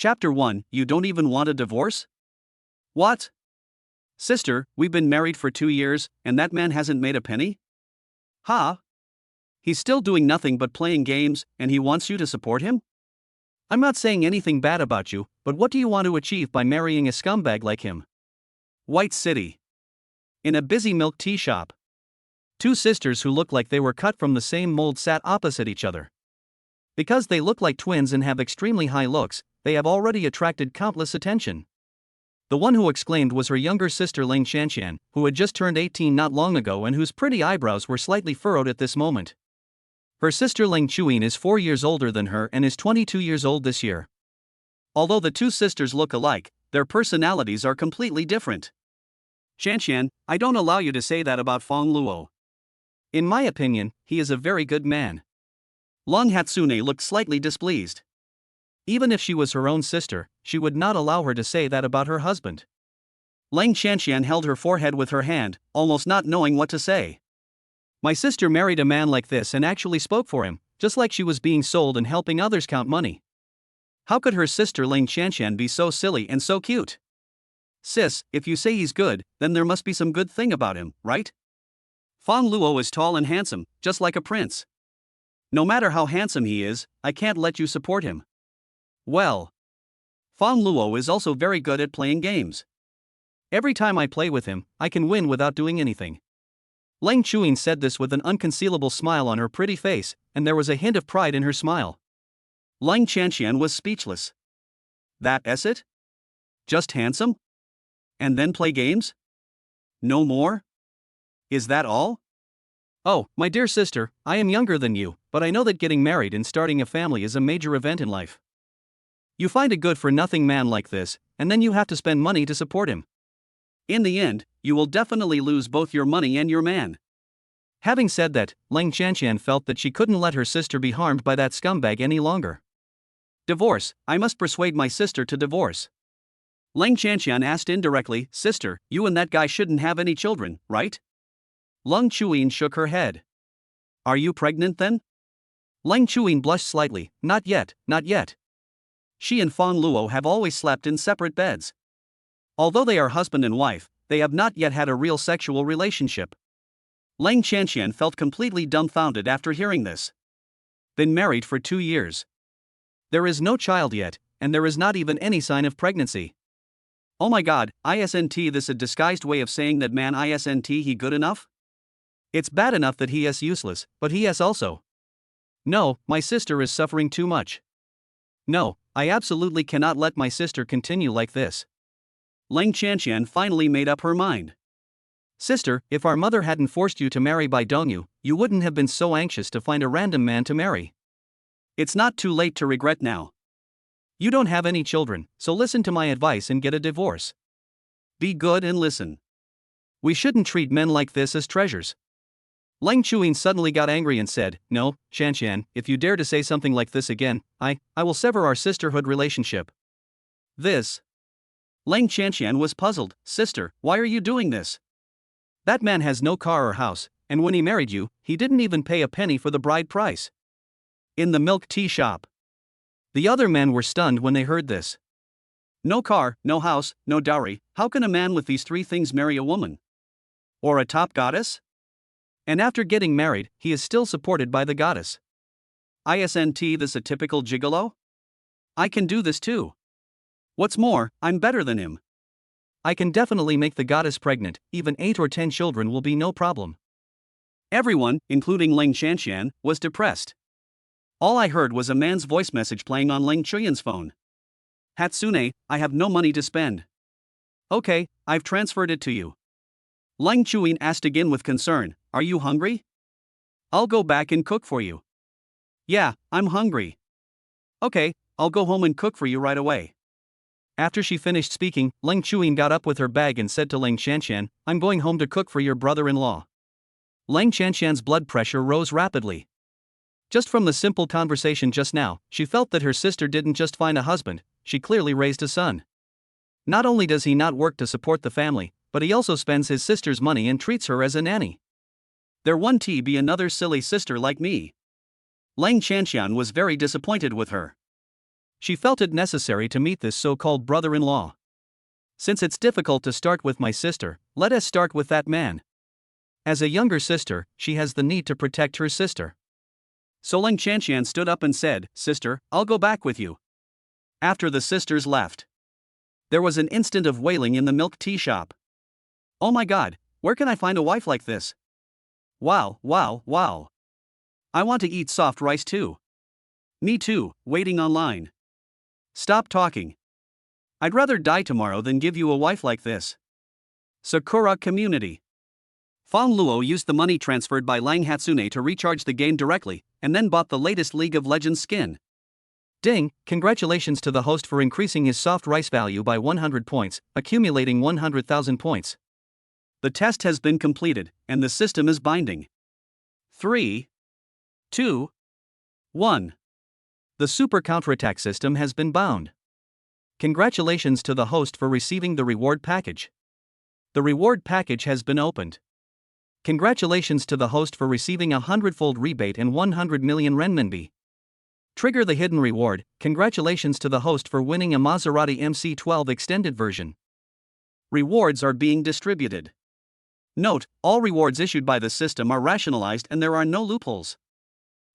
Chapter 1. You don't even want a divorce? What? Sister, we've been married for 2 years, and that man hasn't made a penny? Huh? He's still doing nothing but playing games, and he wants you to support him? I'm not saying anything bad about you, but what do you want to achieve by marrying a scumbag like him? White City. In a busy milk tea shop. Two sisters who look like they were cut from the same mold sat opposite each other. Because they look like twins and have extremely high looks, they have already attracted countless attention. The one who exclaimed was her younger sister Ling Shanshan, who had just turned 18 not long ago and whose pretty eyebrows were slightly furrowed at this moment. Her sister Ling Chuyin is 4 years older than her and is 22 years old this year. Although the two sisters look alike, their personalities are completely different. Shanshan, I don't allow you to say that about Fang Luo. In my opinion, he is a very good man. Long Hatsune looked slightly displeased. Even if she was her own sister, she would not allow her to say that about her husband. Ling Shanshan held her forehead with her hand, almost not knowing what to say. My sister married a man like this and actually spoke for him, just like she was being sold and helping others count money. How could her sister Ling Shanshan be so silly and so cute? Sis, if you say he's good, then there must be some good thing about him, right? Fang Luo is tall and handsome, just like a prince. No matter how handsome he is, I can't let you support him. Well, Fang Luo is also very good at playing games. Every time I play with him, I can win without doing anything. Ling Chuyin said this with an unconcealable smile on her pretty face, and there was a hint of pride in her smile. Ling Shanshan was speechless. That's it? Just handsome? And then play games? No more? Is that all? Oh, my dear sister, I am younger than you, but I know that getting married and starting a family is a major event in life. You find a good-for-nothing man like this, and then you have to spend money to support him. In the end, you will definitely lose both your money and your man. Having said that, Ling Shanshan felt that she couldn't let her sister be harmed by that scumbag any longer. Divorce, I must persuade my sister to divorce. Ling Shanshan asked indirectly, Sister, you and that guy shouldn't have any children, right? Ling Chuyin shook her head. Are you pregnant then? Ling Chuyin blushed slightly, Not yet, not yet. She and Fang Luo have always slept in separate beds. Although they are husband and wife, they have not yet had a real sexual relationship. Ling Shanshan felt completely dumbfounded after hearing this. Been married for 2 years. There is no child yet, and there is not even any sign of pregnancy. Oh my god, isn't this a disguised way of saying that man isn't he good enough? It's bad enough that he is useless, but he is also. No, my sister is suffering too much. No, I absolutely cannot let my sister continue like this. Ling Shanshan finally made up her mind. Sister, if our mother hadn't forced you to marry by Dongyu, you wouldn't have been so anxious to find a random man to marry. It's not too late to regret now. You don't have any children, so listen to my advice and get a divorce. Be good and listen. We shouldn't treat men like this as treasures. Ling Chuyin suddenly got angry and said, No, Shanshan, if you dare to say something like this again, I will sever our sisterhood relationship. This. Ling Shanshan was puzzled. Sister, why are you doing this? That man has no car or house, and when he married you, he didn't even pay a penny for the bride price. In the milk tea shop. The other men were stunned when they heard this. No car, no house, no dowry, how can a man with these 3 things marry a woman? Or a top goddess? And after getting married, he is still supported by the goddess. Isn't this a typical gigolo? I can do this too. What's more, I'm better than him. I can definitely make the goddess pregnant, even 8 or 10 children will be no problem. Everyone, including Ling Shanshan, was depressed. All I heard was a man's voice message playing on Ling Chuyin's phone. Hatsune, I have no money to spend. Okay, I've transferred it to you. Ling Chuyin asked again with concern, Are you hungry? I'll go back and cook for you. Yeah, I'm hungry. Okay, I'll go home and cook for you right away. After she finished speaking, Ling Chuyin got up with her bag and said to Ling Shanshan, I'm going home to cook for your brother-in-law. Ling Shanshan's blood pressure rose rapidly. Just from the simple conversation just now, she felt that her sister didn't just find a husband, she clearly raised a son. Not only does he not work to support the family, but he also spends his sister's money and treats her as a nanny. There won't be another silly sister like me. Ling Shanshan was very disappointed with her. She felt it necessary to meet this so-called brother-in-law. Since it's difficult to start with my sister, let us start with that man. As a younger sister, she has the need to protect her sister. So Ling Chanshan stood up and said, "Sister, I'll go back with you." After the sisters left, there was an instant of wailing in the milk tea shop. "Oh my god, where can I find a wife like this? Wow, wow, wow. I want to eat soft rice too. Me too, waiting online. Stop talking. I'd rather die tomorrow than give you a wife like this." Sakura Community. Fang Luo used the money transferred by Lang Hatsune to recharge the game directly, and then bought the latest League of Legends skin. Ding, congratulations to the host for increasing his soft rice value by 100 points, accumulating 100,000 points. The test has been completed, and the system is binding. 3, 2, 1. The super counterattack system has been bound. Congratulations to the host for receiving the reward package. The reward package has been opened. Congratulations to the host for receiving a 100-fold rebate and 100 million renminbi. Trigger the hidden reward. Congratulations to the host for winning a Maserati MC12 extended version. Rewards are being distributed. Note, all rewards issued by the system are rationalized and there are no loopholes.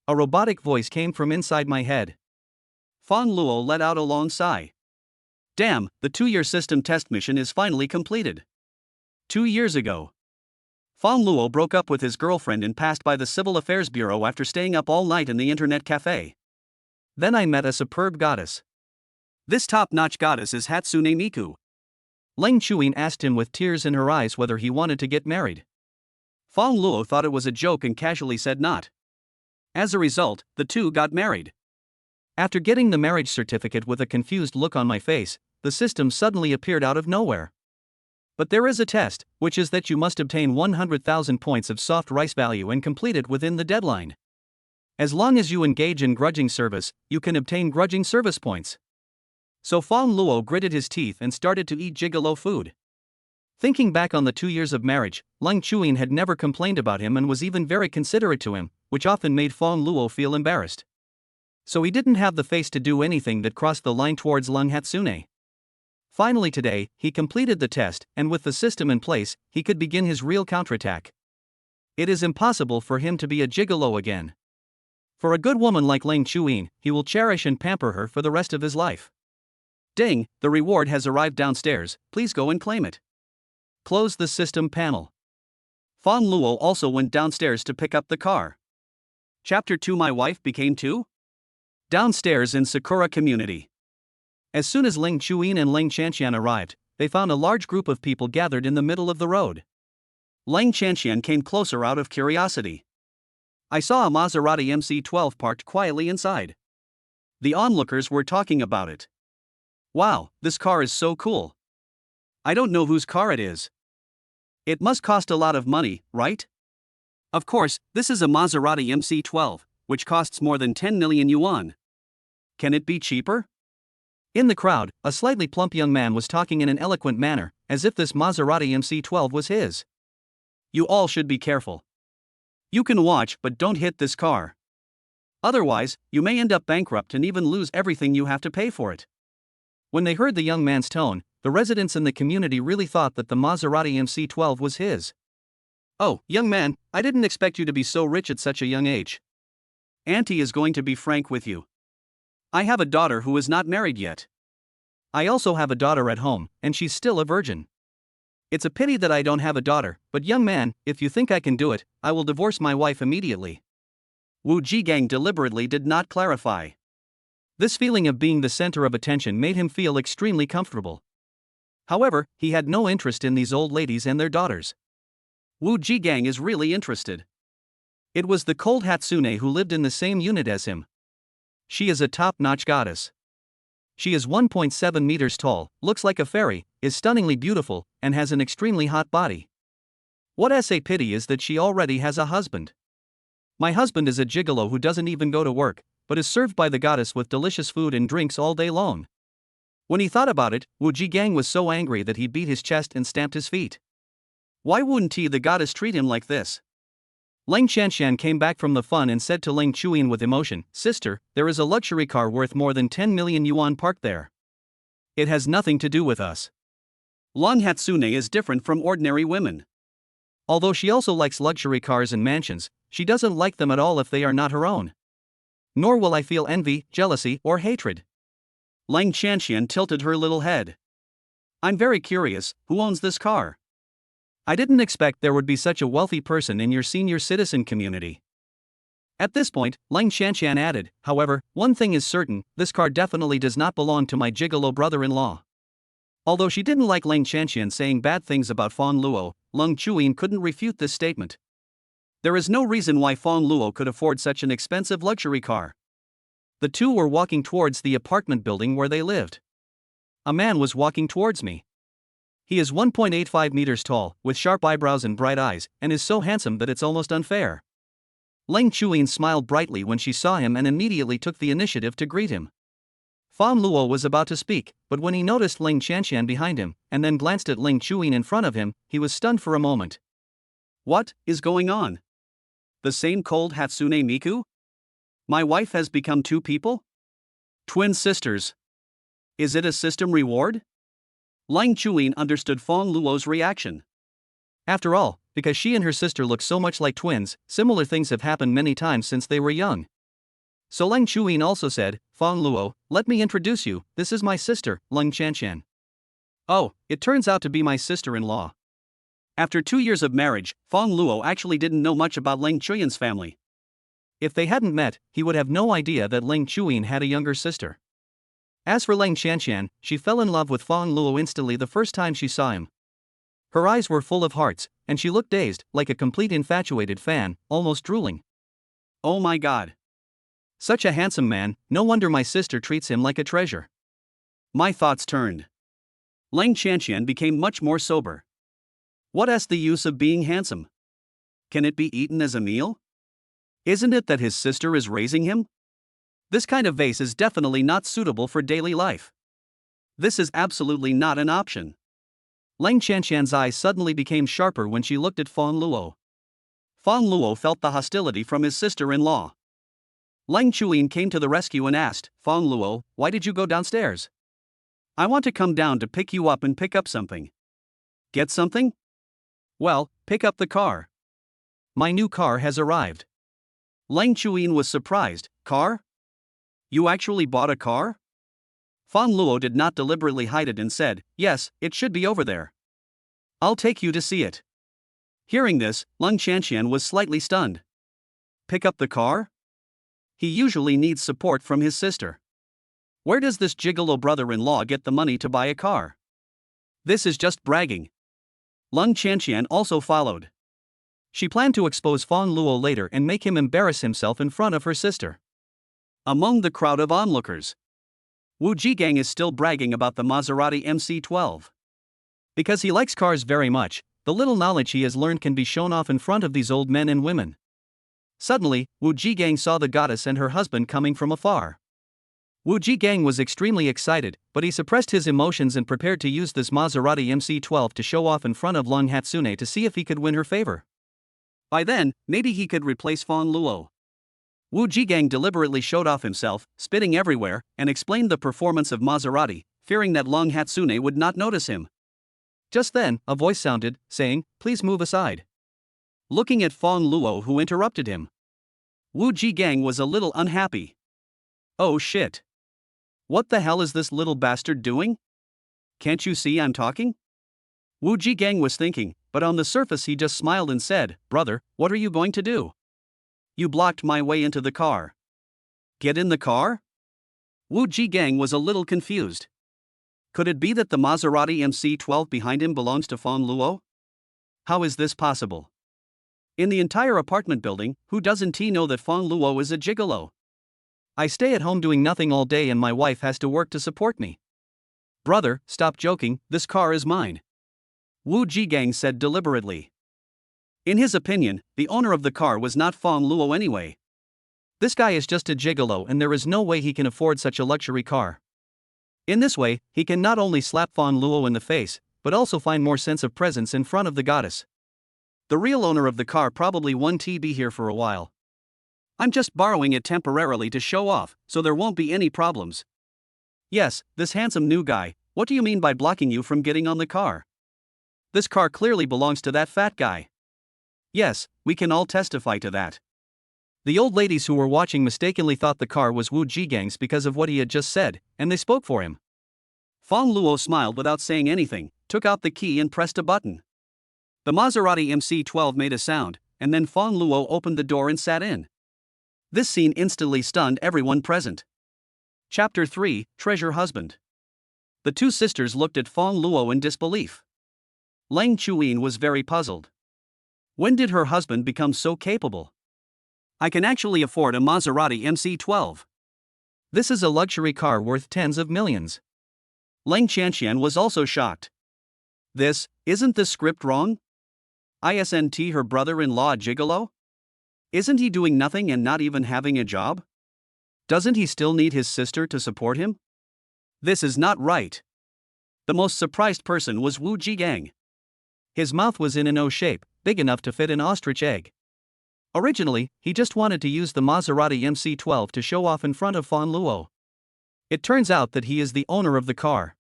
A robotic voice came from inside my head. Fang Luo let out a long sigh. Damn, the 2-year system test mission is finally completed. 2 years ago, Fang Luo broke up with his girlfriend and passed by the Civil Affairs Bureau after staying up all night in the internet cafe. Then I met a superb goddess. This top-notch goddess is Hatsune Miku. Leng Chuyin asked him with tears in her eyes whether he wanted to get married. Fang Luo thought it was a joke and casually said not. As a result, the two got married. After getting the marriage certificate with a confused look on my face, the system suddenly appeared out of nowhere. But there is a test, which is that you must obtain 100,000 points of soft rice value and complete it within the deadline. As long as you engage in grudging service, you can obtain grudging service points. So Fang Luo gritted his teeth and started to eat gigolo food. Thinking back on the 2 years of marriage, Leng Chuyin had never complained about him and was even very considerate to him, which often made Fang Luo feel embarrassed. So he didn't have the face to do anything that crossed the line towards Leng Hatsune. Finally today, he completed the test, and with the system in place, he could begin his real counterattack. It is impossible for him to be a gigolo again. For a good woman like Leng Chuyin, he will cherish and pamper her for the rest of his life. Ding, the reward has arrived downstairs, please go and claim it. Close the system panel. Fang Luo also went downstairs to pick up the car. Chapter 2. My wife became 2? Downstairs in Sakura Community. As soon as Ling Chuyin and Ling Chanshan arrived, they found a large group of people gathered in the middle of the road. Ling Chanshan came closer out of curiosity. I saw a Maserati MC12 parked quietly inside. The onlookers were talking about it. Wow, this car is so cool. I don't know whose car it is. It must cost a lot of money, right? Of course, this is a Maserati MC12, which costs more than 10 million yuan. Can it be cheaper? In the crowd, a slightly plump young man was talking in an eloquent manner, as if this Maserati MC12 was his. You all should be careful. You can watch but don't hit this car. Otherwise, you may end up bankrupt and even lose everything you have to pay for it. When they heard the young man's tone, the residents in the community really thought that the Maserati MC12 was his. Oh, young man, I didn't expect you to be so rich at such a young age. Auntie is going to be frank with you. I have a daughter who is not married yet. I also have a daughter at home, and she's still a virgin. It's a pity that I don't have a daughter, but young man, if you think I can do it, I will divorce my wife immediately. Wu Jigang deliberately did not clarify. This feeling of being the center of attention made him feel extremely comfortable. However, he had no interest in these old ladies and their daughters. Wu Jigang is really interested. It was the cold Hatsune who lived in the same unit as him. She is a top-notch goddess. She is 1.7 meters tall, looks like a fairy, is stunningly beautiful, and has an extremely hot body. What a pity is that she already has a husband. My husband is a gigolo who doesn't even go to work, but is served by the goddess with delicious food and drinks all day long. When he thought about it, Wu Jigang was so angry that he beat his chest and stamped his feet. Why wouldn't the goddess treat him like this? Ling Shanshan came back from the fun and said to Ling Chuyin with emotion, "Sister, there is a luxury car worth more than 10 million yuan parked there. It has nothing to do with us." Long Hatsune is different from ordinary women. Although she also likes luxury cars and mansions, she doesn't like them at all if they are not her own. Nor will I feel envy, jealousy, or hatred. Ling Shanshan tilted her little head. "I'm very curious, who owns this car? I didn't expect there would be such a wealthy person in your senior citizen community." At this point, Ling Shanshan added, "However, one thing is certain, this car definitely does not belong to my gigolo brother-in-law." Although she didn't like Ling Shanshan saying bad things about Fang Luo, Ling Chuyin couldn't refute this statement. There is no reason why Fang Luo could afford such an expensive luxury car. The two were walking towards the apartment building where they lived. A man was walking towards me. He is 1.85 meters tall, with sharp eyebrows and bright eyes, and is so handsome that it's almost unfair. Ling Chuyin smiled brightly when she saw him and immediately took the initiative to greet him. Fang Luo was about to speak, but when he noticed Ling Shanshan behind him, and then glanced at Ling Chuyin in front of him, he was stunned for a moment. What is going on? The same cold Hatsune Miku? My wife has become two people? Twin sisters. Is it a system reward? Ling Chuyin understood Fang Luo's reaction. After all, because she and her sister look so much like twins, similar things have happened many times since they were young. So Ling Chuyin also said, "Fang Luo, let me introduce you, this is my sister, Ling Shanshan." Oh, it turns out to be my sister-in-law. After 2 years of marriage, Fang Luo actually didn't know much about Ling Chuyin's family. If they hadn't met, he would have no idea that Ling Chuyin had a younger sister. As for Ling Shanshan, she fell in love with Fang Luo instantly the first time she saw him. Her eyes were full of hearts, and she looked dazed, like a complete infatuated fan, almost drooling. Oh my god. Such a handsome man, no wonder my sister treats him like a treasure. My thoughts turned. Ling Shanshan became much more sober. What is the use of being handsome? Can it be eaten as a meal? Isn't it that his sister is raising him? This kind of vase is definitely not suitable for daily life. This is absolutely not an option. Ling Shanshan's eyes suddenly became sharper when she looked at Fang Luo. Fang Luo felt the hostility from his sister-in-law. Ling Chuyin came to the rescue and asked, "Fang Luo, why did you go downstairs?" "I want to come down to pick you up and pick up something." "Get something?" "Well, pick up the car. My new car has arrived." Ling Chuyin was surprised. "Car? You actually bought a car?" Fang Luo did not deliberately hide it and said, "Yes, it should be over there. I'll take you to see it." Hearing this, Ling Shanshan was slightly stunned. Pick up the car? He usually needs support from his sister. Where does this gigolo brother-in-law get the money to buy a car? This is just bragging. Ling Shanshan also followed. She planned to expose Fang Luo later and make him embarrass himself in front of her sister. Among the crowd of onlookers, Wu Jigang is still bragging about the Maserati MC12. Because he likes cars very much, the little knowledge he has learned can be shown off in front of these old men and women. Suddenly, Wu Jigang saw the goddess and her husband coming from afar. Wu Jigang was extremely excited, but he suppressed his emotions and prepared to use this Maserati MC12 to show off in front of Long Hatsune to see if he could win her favor. By then, maybe he could replace Fang Luo. Wu Jigang deliberately showed off himself, spitting everywhere, and explained the performance of Maserati, fearing that Long Hatsune would not notice him. Just then, a voice sounded, saying, "Please move aside." Looking at Fang Luo, who interrupted him. Wu Jigang was a little unhappy. Oh shit. What the hell is this little bastard doing? Can't you see I'm talking? Wu Jigang was thinking, but on the surface he just smiled and said, "Brother, what are you going to do? You blocked my way into the car." Get in the car? Wu Jigang was a little confused. Could it be that the Maserati MC12 behind him belongs to Fang Luo? How is this possible? In the entire apartment building, who doesn't know that Fang Luo is a gigolo? I stay at home doing nothing all day and my wife has to work to support me. Brother, stop joking, this car is mine. Wu Jigang said deliberately. In his opinion, the owner of the car was not Fang Luo anyway. This guy is just a gigolo and there is no way he can afford such a luxury car. In this way, he can not only slap Fang Luo in the face, but also find more sense of presence in front of the goddess. The real owner of the car probably won't be here for a while. I'm just borrowing it temporarily to show off, so there won't be any problems. Yes, this handsome new guy, what do you mean by blocking you from getting on the car? This car clearly belongs to that fat guy. Yes, we can all testify to that. The old ladies who were watching mistakenly thought the car was Wu Jigang's because of what he had just said, and they spoke for him. Fang Luo smiled without saying anything, took out the key and pressed a button. The Maserati MC-12 made a sound, and then Fang Luo opened the door and sat in. This scene instantly stunned everyone present. Chapter 3, Treasure Husband. The two sisters looked at Fang Luo in disbelief. Leng Chuyin was very puzzled. When did her husband become so capable? I can actually afford a Maserati MC-12. This is a luxury car worth tens of millions. Leng Qianxian was also shocked. Isn't the script wrong? Isn't her brother-in-law a gigolo? Isn't he doing nothing and not even having a job? Doesn't he still need his sister to support him? This is not right. The most surprised person was Wu Jigang. His mouth was in an O shape, big enough to fit an ostrich egg. Originally, he just wanted to use the Maserati MC-12 to show off in front of Fang Luo. It turns out that he is the owner of the car.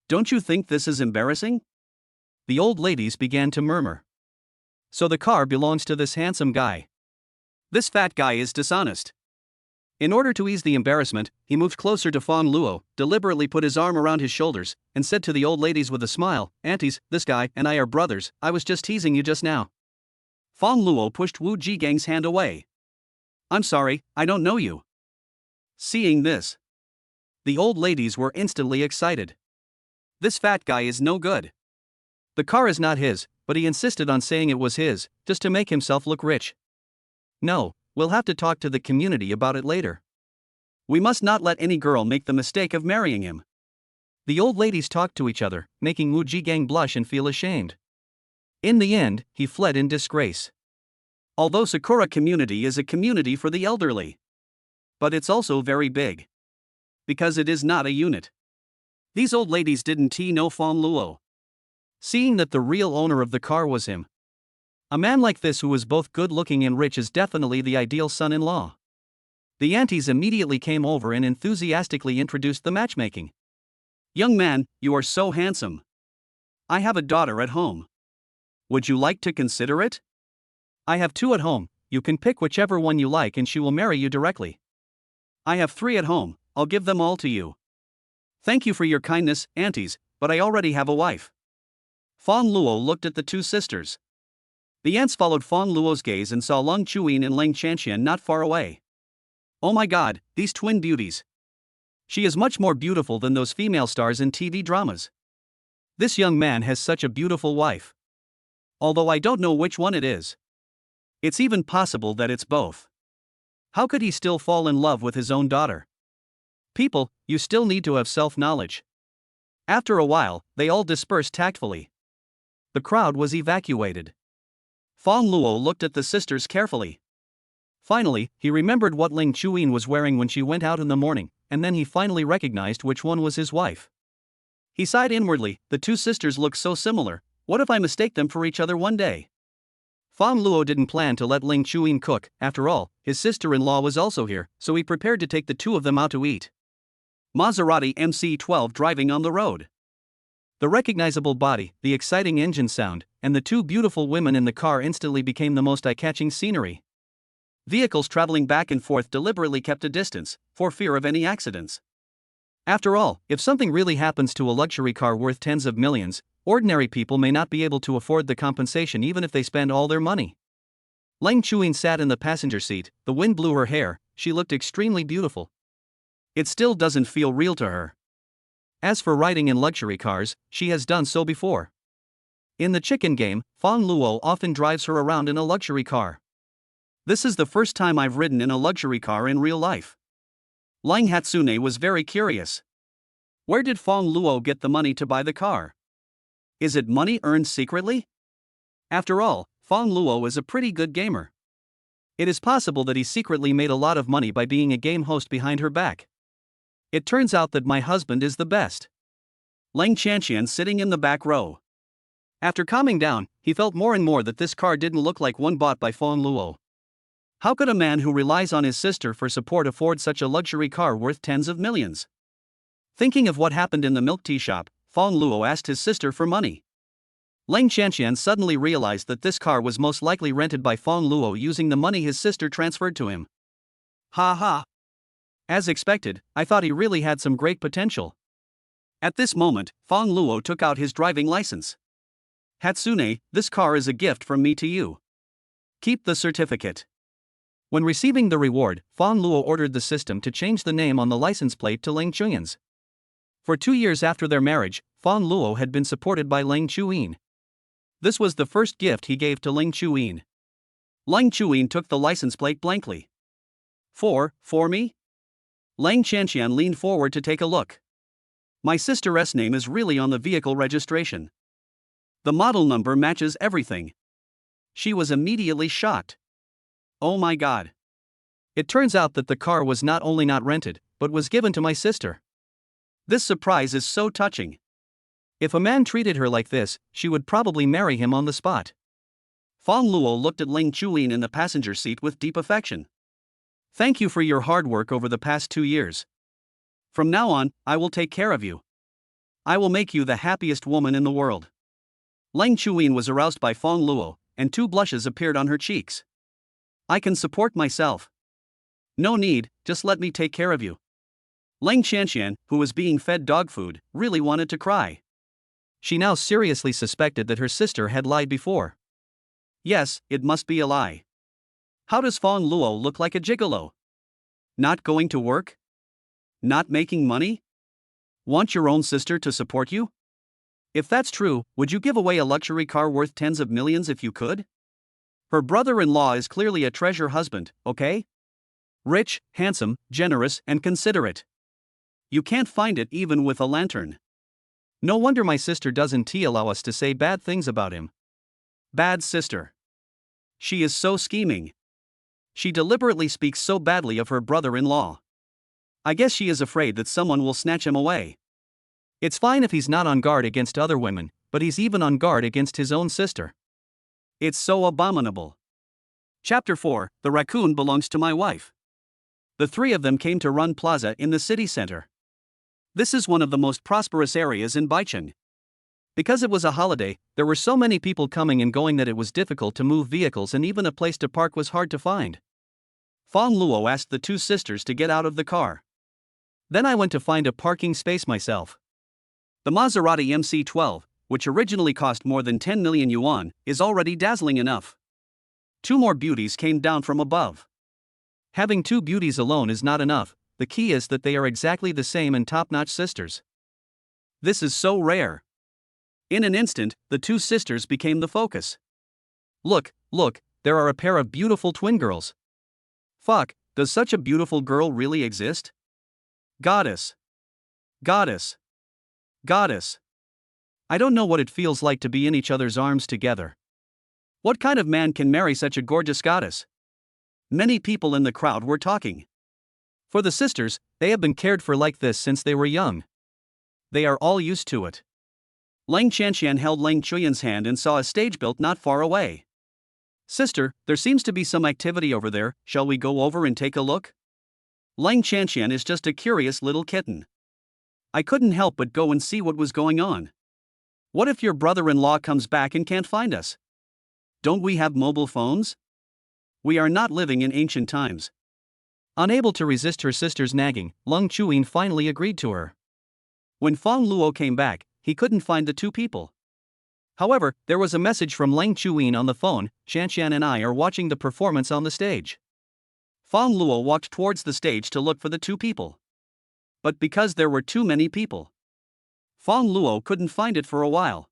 Don't you think this is embarrassing? The old ladies began to murmur. So the car belongs to this handsome guy. This fat guy is dishonest. In order to ease the embarrassment, he moved closer to Fang Luo, deliberately put his arm around his shoulders, and said to the old ladies with a smile, "Aunties, this guy and I are brothers, I was just teasing you just now." Fang Luo pushed Wu Jigang's hand away. "I'm sorry, I don't know you." Seeing this, the old ladies were instantly excited. This fat guy is no good. The car is not his, but he insisted on saying it was his, just to make himself look rich. No, we'll have to talk to the community about it later. We must not let any girl make the mistake of marrying him. The old ladies talked to each other, making Wu Jigang blush and feel ashamed. In the end, he fled in disgrace. Although Sakura community is a community for the elderly. But it's also very big. Because it is not a unit. These old ladies didn't know Fang Luo. Seeing that the real owner of the car was him. A man like this who was both good-looking and rich is definitely the ideal son-in-law. The aunties immediately came over and enthusiastically introduced the matchmaking. "Young man, you are so handsome. I have a daughter at home. Would you like to consider it? I have 2 at home, you can pick whichever one you like and she will marry you directly. I have 3 at home, I'll give them all to you. Thank you for your kindness, aunties, but I already have a wife." Fang Luo looked at the 2 sisters. The aunts followed Fang Luo's gaze and saw Leng Chuyin and Leng Qianxian not far away. Oh my god, these twin beauties. She is much more beautiful than those female stars in TV dramas. This young man has such a beautiful wife. Although I don't know which one it is. It's even possible that it's both. How could he still fall in love with his own daughter? People, you still need to have self-knowledge. After a while, they all dispersed tactfully. The crowd was evacuated. Fang Luo looked at the sisters carefully. Finally, he remembered what Leng Chuyin was wearing when she went out in the morning, and then he finally recognized which one was his wife. He sighed inwardly, the 2 sisters look so similar, what if I mistake them for each other one day? Fang Luo didn't plan to let Leng Chuyin cook, after all, his sister-in-law was also here, so he prepared to take the 2 of them out to eat. Maserati MC-12 driving on the road. The recognizable body, the exciting engine sound, and the 2 beautiful women in the car instantly became the most eye-catching scenery. Vehicles traveling back and forth deliberately kept a distance, for fear of any accidents. After all, if something really happens to a luxury car worth tens of millions, ordinary people may not be able to afford the compensation even if they spend all their money. Leng Chuyin sat in the passenger seat, the wind blew her hair, she looked extremely beautiful. It still doesn't feel real to her. As for riding in luxury cars, she has done so before. In the chicken game, Fang Luo often drives her around in a luxury car. This is the first time I've ridden in a luxury car in real life. Lang Hatsune was very curious. Where did Fang Luo get the money to buy the car? Is it money earned secretly? After all, Fang Luo is a pretty good gamer. It is possible that he secretly made a lot of money by being a game host behind her back. It turns out that my husband is the best. Leng Qianxian sitting in the back row. After calming down, he felt more and more that this car didn't look like one bought by Fang Luo. How could a man who relies on his sister for support afford such a luxury car worth tens of millions? Thinking of what happened in the milk tea shop, Fang Luo asked his sister for money. Leng Qianqian suddenly realized that this car was most likely rented by Fang Luo using the money his sister transferred to him. Ha ha! As expected, I thought he really had some great potential. At this moment, Fang Luo took out his driving license. Hatsune, this car is a gift from me to you. Keep the certificate. When receiving the reward, Fang Luo ordered the system to change the name on the license plate to Leng Chuyan's. For 2 years after their marriage, Fang Luo had been supported by Leng Chuyin. This was the first gift he gave to Leng Chuyin. Leng Chuyin took the license plate blankly. For me? Leng Qianqian leaned forward to take a look. My sister's name is really on the vehicle registration. The model number matches everything. She was immediately shocked. Oh my god. It turns out that the car was not only not rented, but was given to my sister. This surprise is so touching. If a man treated her like this, she would probably marry him on the spot. Fang Luo looked at Leng Chuyin in the passenger seat with deep affection. Thank you for your hard work over the past 2 years. From now on, I will take care of you. I will make you the happiest woman in the world. Leng Chuyin was aroused by Fang Luo, and 2 blushes appeared on her cheeks. I can support myself. No need, just let me take care of you. Leng Qianqian, who was being fed dog food, really wanted to cry. She now seriously suspected that her sister had lied before. Yes, it must be a lie. How does Fang Luo look like a gigolo? Not going to work? Not making money? Want your own sister to support you? If that's true, would you give away a luxury car worth tens of millions if you could? Her brother-in-law is clearly a treasure husband, okay? Rich, handsome, generous, and considerate. You can't find it even with a lantern. No wonder my sister doesn't allow us to say bad things about him. Bad sister. She is so scheming. She deliberately speaks so badly of her brother-in-law. I guess she is afraid that someone will snatch him away. It's fine if he's not on guard against other women, but he's even on guard against his own sister. It's so abominable. Chapter 4, The Raccoon Belongs to My Wife. The 3 of them came to Run Plaza in the city center. This is one of the most prosperous areas in Baicheng. Because it was a holiday, there were so many people coming and going that it was difficult to move vehicles and even a place to park was hard to find. Fang Luo asked the 2 sisters to get out of the car. Then I went to find a parking space myself. The Maserati MC12, which originally cost more than 10 million yuan, is already dazzling enough. 2 more beauties came down from above. Having 2 beauties alone is not enough, the key is that they are exactly the same and top-notch sisters. This is so rare. In an instant, the 2 sisters became the focus. Look, there are a pair of beautiful twin girls. Fuck, does such a beautiful girl really exist? Goddess. Goddess. Goddess. I don't know what it feels like to be in each other's arms together. What kind of man can marry such a gorgeous goddess? Many people in the crowd were talking. For the sisters, they have been cared for like this since they were young. They are all used to it. Leng Qianqian held Leng Chuyan's hand and saw a stage built not far away. Sister, there seems to be some activity over there, shall we go over and take a look? Leng Qianqian is just a curious little kitten. I couldn't help but go and see what was going on. What if your brother-in-law comes back and can't find us? Don't we have mobile phones? We are not living in ancient times. Unable to resist her sister's nagging, Leng Chuyin finally agreed to her. When Fang Luo came back, he couldn't find the 2 people. However, there was a message from Leng Chuyin on the phone. Qianqian and I are watching the performance on the stage. Fang Luo walked towards the stage to look for the 2 people. But because there were too many people, Fang Luo couldn't find it for a while.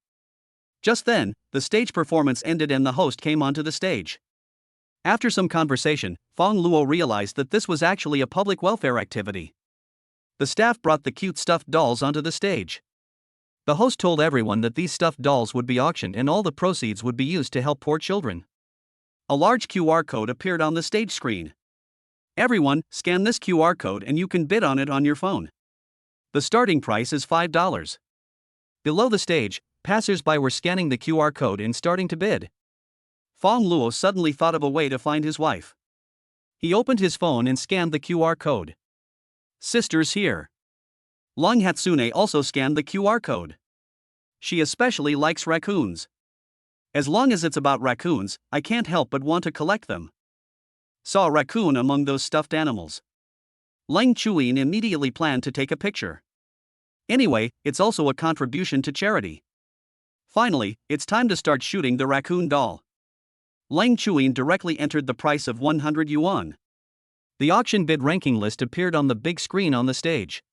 Just then, the stage performance ended and the host came onto the stage. After some conversation, Fang Luo realized that this was actually a public welfare activity. The staff brought the cute stuffed dolls onto the stage. The host told everyone that these stuffed dolls would be auctioned and all the proceeds would be used to help poor children. A large QR code appeared on the stage screen. Everyone, scan this QR code and you can bid on it on your phone. The starting price is $5. Below the stage, Passers-by were scanning the QR code and starting to bid. Fang Luo suddenly thought of a way to find his wife. He opened his phone and scanned the QR code. Sisters here. Long Hatsune also scanned the QR code. She especially likes raccoons. As long as it's about raccoons, I can't help but want to collect them. Saw a raccoon among those stuffed animals. Lang Chuyin immediately planned to take a picture. Anyway, it's also a contribution to charity. Finally, it's time to start shooting the raccoon doll. Lang Chuyin directly entered the price of 100 yuan. The auction bid ranking list appeared on the big screen on the stage.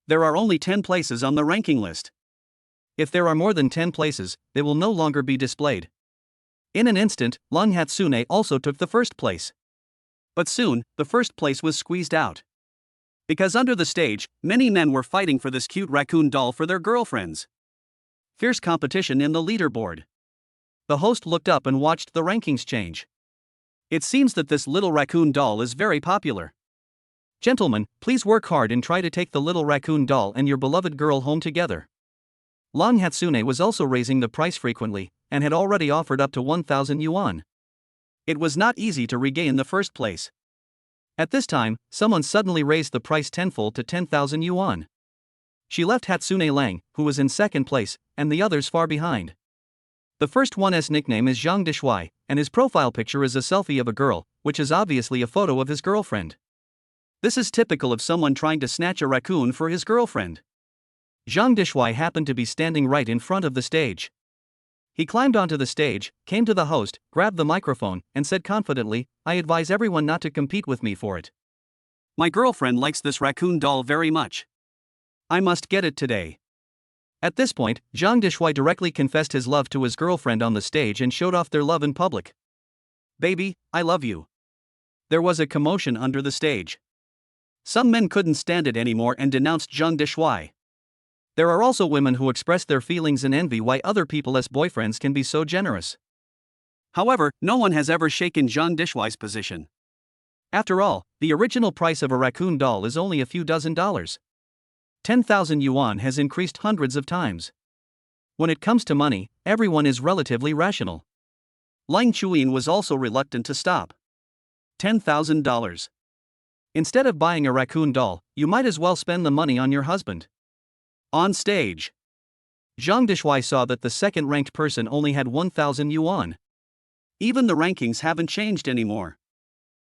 There are only 10 places on the ranking list. If there are more than 10 places, they will no longer be displayed. In an instant, Long Hatsune also took the first place. But soon, the first place was squeezed out. Because under the stage, many men were fighting for this cute raccoon doll for their girlfriends. Fierce competition in the leaderboard. The host looked up and watched the rankings change. It seems that this little raccoon doll is very popular. Gentlemen, please work hard and try to take the little raccoon doll and your beloved girl home together. Long Hatsune was also raising the price frequently, and had already offered up to 1,000 yuan. It was not easy to regain the first place. At this time, someone suddenly raised the price tenfold to 10,000 yuan. She left Hatsune Lang, who was in second place, and the others far behind. The first one's nickname is Zhang Dishuai, and his profile picture is a selfie of a girl, which is obviously a photo of his girlfriend. This is typical of someone trying to snatch a raccoon for his girlfriend. Zhang Dishuai happened to be standing right in front of the stage. He climbed onto the stage, came to the host, grabbed the microphone, and said confidently, "I advise everyone not to compete with me for it. My girlfriend likes this raccoon doll very much. I must get it today." At this point, Zhang Dishuai directly confessed his love to his girlfriend on the stage and showed off their love in public. "Baby, I love you." There was a commotion under the stage. Some men couldn't stand it anymore and denounced Zhang Dishuai. There are also women who express their feelings and envy why other people's boyfriends can be so generous. However, no one has ever shaken Zhang Dishuai's position. After all, the original price of a raccoon doll is only a few dozen dollars. 10,000 yuan has increased hundreds of times. When it comes to money, everyone is relatively rational. Lang Chuyin was also reluctant to stop. $10,000. Instead of buying a raccoon doll, you might as well spend the money on your husband. On stage, Zhang Dishuai saw that the second-ranked person only had 1,000 yuan. Even the rankings haven't changed anymore.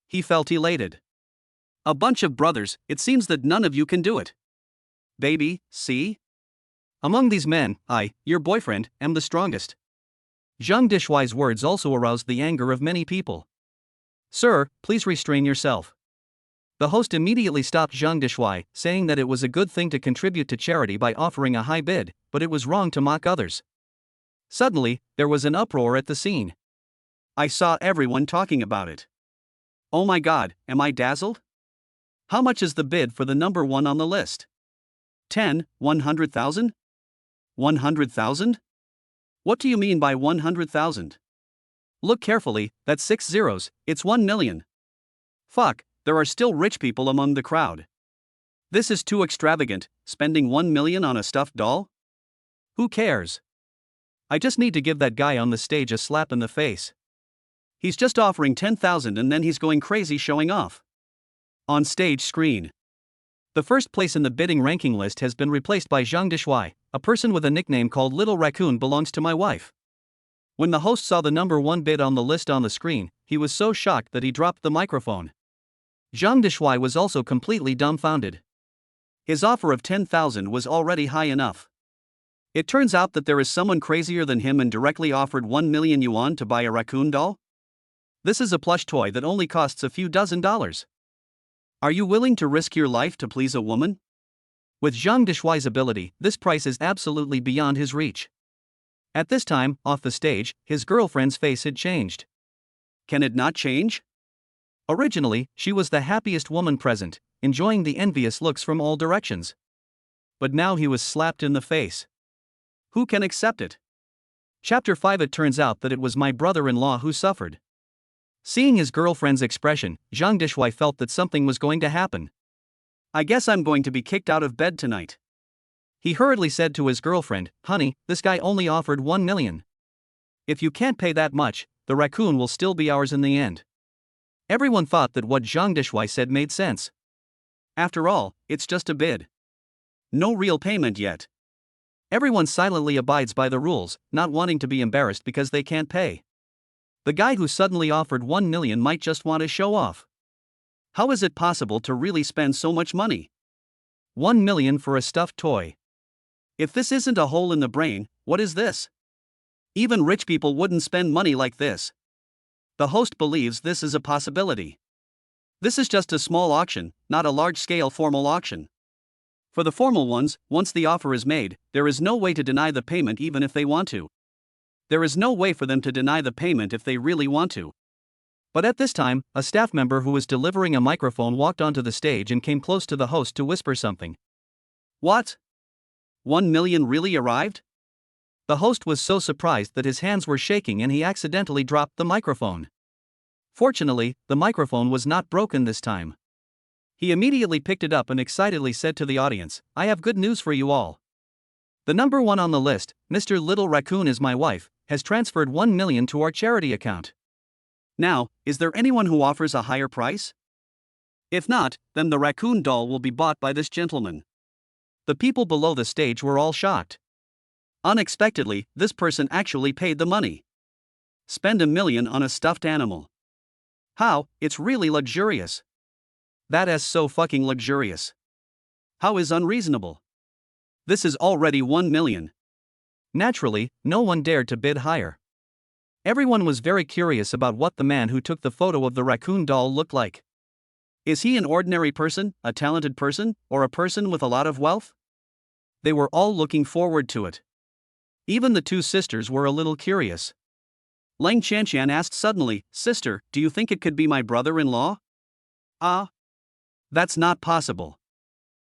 He felt elated. A bunch of brothers, it seems that none of you can do it. Baby, see? Among these men, I, your boyfriend, am the strongest. Zhang Dishuai's words also aroused the anger of many people. Sir, please restrain yourself. The host immediately stopped Zhang Dishuai, saying that it was a good thing to contribute to charity by offering a high bid, but it was wrong to mock others. Suddenly, there was an uproar at the scene. I saw everyone talking about it. Oh my god, am I dazzled? How much is the bid for the number one on the list? 10, 100,000? 100,000? What do you mean by 100,000? Look carefully, that's 6 zeros, it's 1 million. Fuck, there are still rich people among the crowd. This is too extravagant, spending 1 million on a stuffed doll? Who cares? I just need to give that guy on the stage a slap in the face. He's just offering 10,000 and then he's going crazy showing off. On stage screen. The first place in the bidding ranking list has been replaced by Zhang Dishuai, a person with a nickname called Little Raccoon belongs to my wife. When the host saw the number one bid on the list on the screen, he was so shocked that he dropped the microphone. Zhang Dishuai was also completely dumbfounded. His offer of 10,000 was already high enough. It turns out that there is someone crazier than him and directly offered 1 million yuan to buy a raccoon doll? This is a plush toy that only costs a few dozen dollars. Are you willing to risk your life to please a woman? With Zhang Dishuai's ability, this price is absolutely beyond his reach. At this time, off the stage, his girlfriend's face had changed. Can it not change? Originally, she was the happiest woman present, enjoying the envious looks from all directions. But now he was slapped in the face. Who can accept it? Chapter 5. It turns out that it was my brother-in-law who suffered. Seeing his girlfriend's expression, Zhang Dishuai felt that something was going to happen. I guess I'm going to be kicked out of bed tonight. He hurriedly said to his girlfriend, "Honey, this guy only offered 1 million. If you can't pay that much, the raccoon will still be ours in the end." Everyone thought that what Zhang Dishui said made sense. After all, it's just a bid. No real payment yet. Everyone silently abides by the rules, not wanting to be embarrassed because they can't pay. The guy who suddenly offered 1 million might just want to show off. How is it possible to really spend so much money? 1 million for a stuffed toy. If this isn't a hole in the brain, what is this? Even rich people wouldn't spend money like this. The host believes this is a possibility. This is just a small auction, not a large-scale formal auction. For the formal ones, once the offer is made, there is no way to deny the payment even if they want to. There is no way for them to deny the payment if they really want to. But at this time, a staff member who was delivering a microphone walked onto the stage and came close to the host to whisper something. What? 1 million really arrived? The host was so surprised that his hands were shaking and he accidentally dropped the microphone. Fortunately, the microphone was not broken this time. He immediately picked it up and excitedly said to the audience, "I have good news for you all. The number one on the list, Mr. Little Raccoon is my wife, has transferred 1 million to our charity account. Now, is there anyone who offers a higher price? If not, then the raccoon doll will be bought by this gentleman." The people below the stage were all shocked. Unexpectedly, this person actually paid the money. Spend 1 million on a stuffed animal. How? It's really luxurious. That is so fucking luxurious. How is unreasonable? This is already 1 million. Naturally, no one dared to bid higher. Everyone was very curious about what the man who took the photo of the raccoon doll looked like. Is he an ordinary person, a talented person, or a person with a lot of wealth? They were all looking forward to it. Even the two sisters were a little curious. Leng Qianqian asked suddenly, "Sister, do you think it could be my brother-in-law?" "Ah. That's not possible."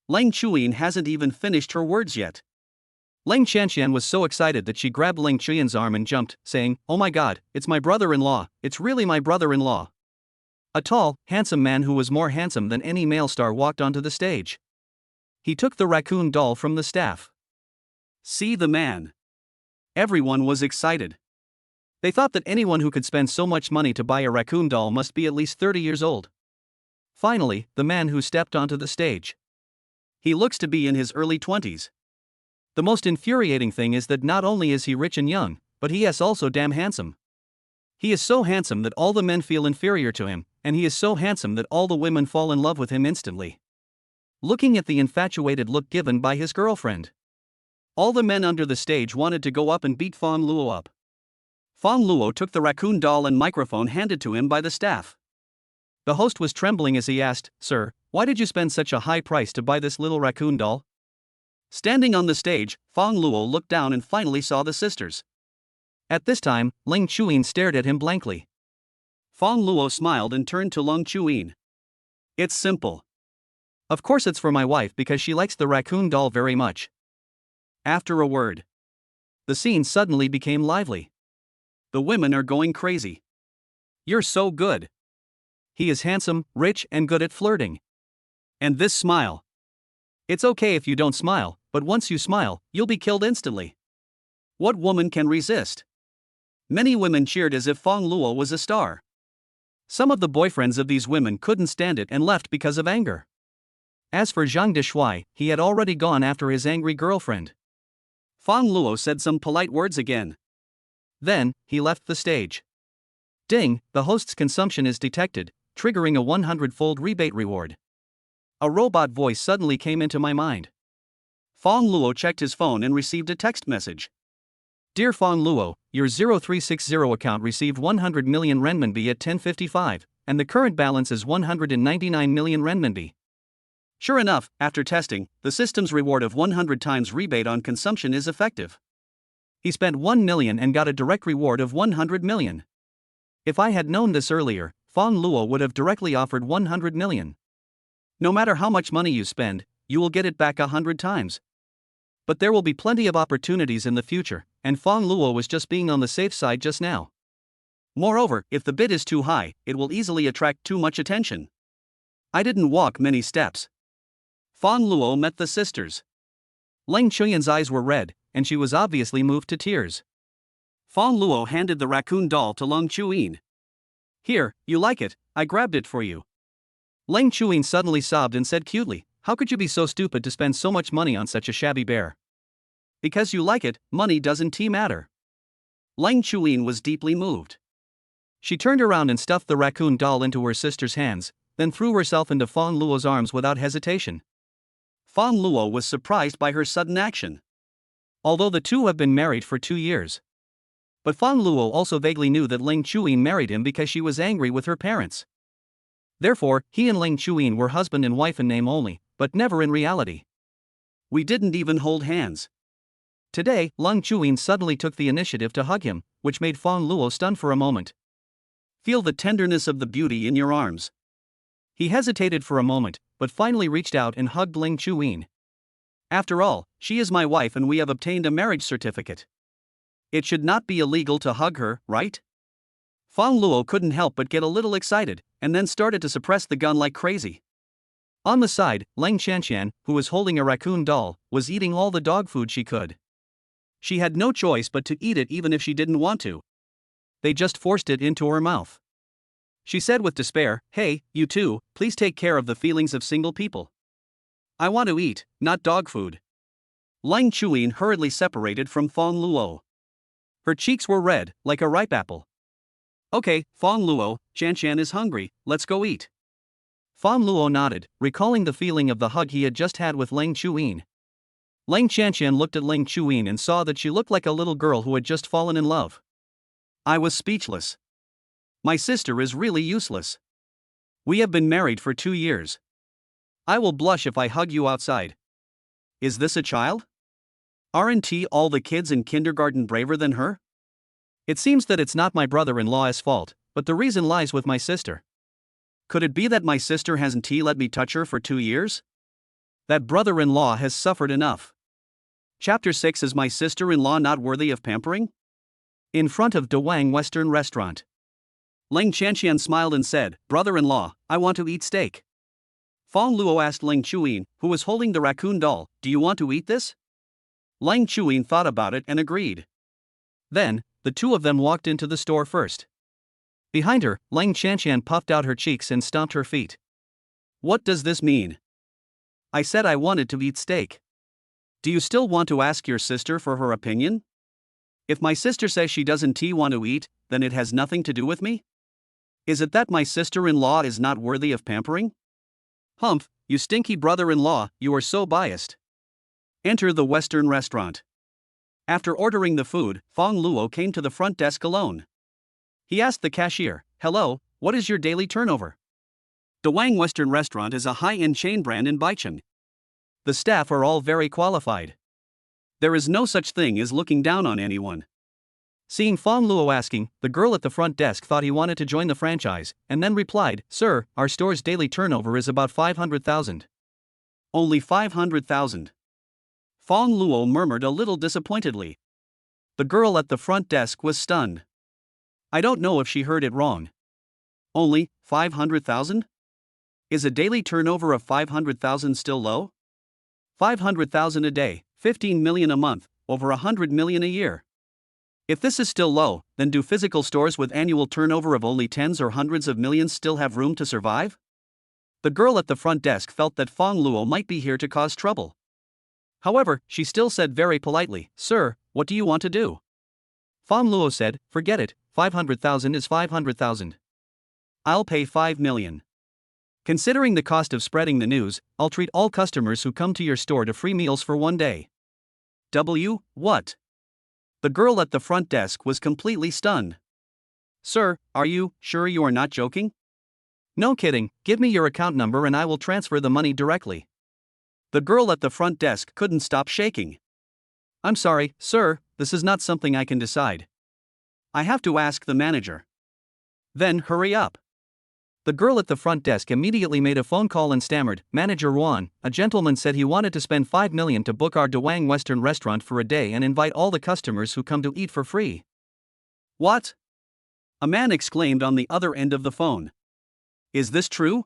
Leng Chuyin hasn't even finished her words yet. Leng Qianqian was so excited that she grabbed Leng Chuyan's arm and jumped, saying, "Oh my god, it's my brother-in-law, it's really my brother-in-law." A tall, handsome man who was more handsome than any male star walked onto the stage. He took the raccoon doll from the staff. See the man. Everyone was excited. They thought that anyone who could spend so much money to buy a raccoon doll must be at least 30 years old. Finally, the man who stepped onto the stage. He looks to be in his early 20s. The most infuriating thing is that not only is he rich and young, but he is also damn handsome. He is so handsome that all the men feel inferior to him, and he is so handsome that all the women fall in love with him instantly. Looking at the infatuated look given by his girlfriend, all the men under the stage wanted to go up and beat Fang Luo up. Fang Luo took the raccoon doll and microphone handed to him by the staff. The host was trembling as he asked, "Sir, why did you spend such a high price to buy this little raccoon doll?" Standing on the stage, Fang Luo looked down and finally saw the sisters. At this time, Leng Chuyin stared at him blankly. Fang Luo smiled and turned to Leng Chuyin. "It's simple. Of course it's for my wife because she likes the raccoon doll very much." After a word, the scene suddenly became lively. The women are going crazy. "You're so good. He is handsome, rich, and good at flirting. And this smile. It's okay if you don't smile, but once you smile, you'll be killed instantly. What woman can resist?" Many women cheered as if Fang Luo was a star. Some of the boyfriends of these women couldn't stand it and left because of anger. As for Zhang Dishui, he had already gone after his angry girlfriend. Fang Luo said some polite words again. Then, he left the stage. Ding, the host's consumption is detected, triggering a 100-fold rebate reward. A robot voice suddenly came into my mind. Fang Luo checked his phone and received a text message. "Dear Fang Luo, your 0360 account received 100 million renminbi at 10:55, and the current balance is 199 million renminbi. Sure enough, after testing, the system's reward of 100 times rebate on consumption is effective. He spent 1 million and got a direct reward of 100 million. If I had known this earlier, Fang Luo would have directly offered 100 million. No matter how much money you spend, you will get it back 100 times. But there will be plenty of opportunities in the future, and Fang Luo was just being on the safe side just now. Moreover, if the bid is too high, it will easily attract too much attention." I didn't walk many steps. Fang Luo met the sisters. Leng Chuyan's eyes were red, and she was obviously moved to tears. Fang Luo handed the raccoon doll to Leng Chuyin. Here, you like it, I grabbed it for you. Leng Chuyin suddenly sobbed and said cutely, how could you be so stupid to spend so much money on such a shabby bear? Because you like it, money doesn't matter. Leng Chuyin was deeply moved. She turned around and stuffed the raccoon doll into her sister's hands, then threw herself into Fang Luo's arms without hesitation. Fang Luo was surprised by her sudden action. Although the two have been married for 2 years. But Fang Luo also vaguely knew that Leng Chuyin married him because she was angry with her parents. Therefore, he and Leng Chuyin were husband and wife in name only, but never in reality. We didn't even hold hands. Today, Leng Chuyin suddenly took the initiative to hug him, which made Fang Luo stunned for a moment. Feel the tenderness of the beauty in your arms. He hesitated for a moment, but finally reached out and hugged Leng Chuyin. After all, she is my wife and we have obtained a marriage certificate. It should not be illegal to hug her, right? Fang Luo couldn't help but get a little excited, and then started to suppress the gun like crazy. On the side, Leng Qianqian, who was holding a raccoon doll, was eating all the dog food she could. She had no choice but to eat it even if she didn't want to. They just forced it into her mouth. She said with despair, hey, you two, please take care of the feelings of single people. I want to eat, not dog food. Leng Chuyin hurriedly separated from Fang Luo. Her cheeks were red, like a ripe apple. Okay, Fang Luo, Qianqian is hungry, let's go eat. Fang Luo nodded, recalling the feeling of the hug he had just had with Leng Chuyin. Leng Qianqian looked at Leng Chuyin and saw that she looked like a little girl who had just fallen in love. I was speechless. My sister is really useless. We have been married for 2 years. I will blush if I hug you outside. Is this a child? Aren't all the kids in kindergarten braver than her? It seems that it's not my brother-in-law's fault, but the reason lies with my sister. Could it be that my sister hasn't let me touch her for 2 years? That brother-in-law has suffered enough. Chapter 6 Is my sister-in-law not worthy of pampering? In front of De Wang Western Restaurant. Leng Qianqian smiled and said, brother-in-law, I want to eat steak. Fang Luo asked Leng Chuyin, who was holding the raccoon doll, do you want to eat this? Leng Chuyin thought about it and agreed. Then, the two of them walked into the store first. Behind her, Leng Qianqian puffed out her cheeks and stomped her feet. What does this mean? I said I wanted to eat steak. Do you still want to ask your sister for her opinion? If my sister says she doesn't want to eat, then it has nothing to do with me? Is it that my sister-in-law is not worthy of pampering? Humph, you stinky brother-in-law, you are so biased. Enter the Western restaurant. After ordering the food, Fang Luo came to the front desk alone. He asked the cashier, hello, what is your daily turnover? The Wang Western Restaurant is a high-end chain brand in Baicheng. The staff are all very qualified. There is no such thing as looking down on anyone. Seeing Fang Luo asking, the girl at the front desk thought he wanted to join the franchise, and then replied, sir, our store's daily turnover is about 500,000. Only 500,000. Fang Luo murmured a little disappointedly. The girl at the front desk was stunned. I don't know if she heard it wrong. Only 500,000? Is a daily turnover of 500,000 still low? 500,000 a day, 15 million a month, over 100 million a year. If this is still low, then do physical stores with annual turnover of only tens or hundreds of millions still have room to survive? The girl at the front desk felt that Fang Luo might be here to cause trouble. However, she still said very politely, sir, what do you want to do? Fang Luo said, forget it, 500,000 is 500,000. I'll pay 5 million. Considering the cost of spreading the news, I'll treat all customers who come to your store to free meals for 1 day. What? The girl at the front desk was completely stunned. Sir, are you sure you are not joking? No kidding, give me your account number and I will transfer the money directly. The girl at the front desk couldn't stop shaking. I'm sorry, sir, this is not something I can decide. I have to ask the manager. Then hurry up. The girl at the front desk immediately made a phone call and stammered, Manager Juan, a gentleman said he wanted to spend 5 million to book our De Wang Western Restaurant for a day and invite all the customers who come to eat for free. What? A man exclaimed on the other end of the phone. Is this true?